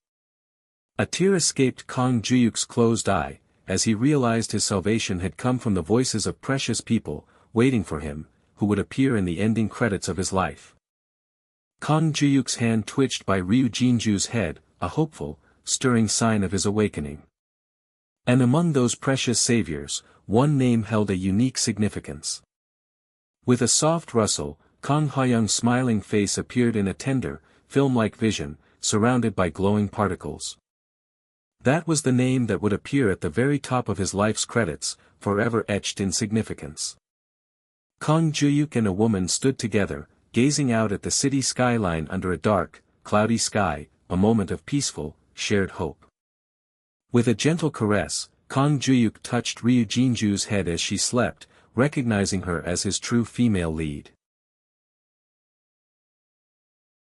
A tear escaped Kang Juhyuk's closed eye, as he realized his salvation had come from the voices of precious people, waiting for him, who would appear in the ending credits of his life. Kang Juhyuk's hand twitched by Ryu Jinju's head, a hopeful, stirring sign of his awakening. And among those precious saviors, one name held a unique significance. With a soft rustle, Kang Ha-young's smiling face appeared in a tender, film-like vision, surrounded by glowing particles. That was the name that would appear at the very top of his life's credits, forever etched in significance. Kang Juhyuk and a woman stood together, gazing out at the city skyline under a dark, cloudy sky, a moment of peaceful, shared hope. With a gentle caress, Kang Juhyuk touched Ryu Jinju's head as she slept, recognizing her as his true female lead.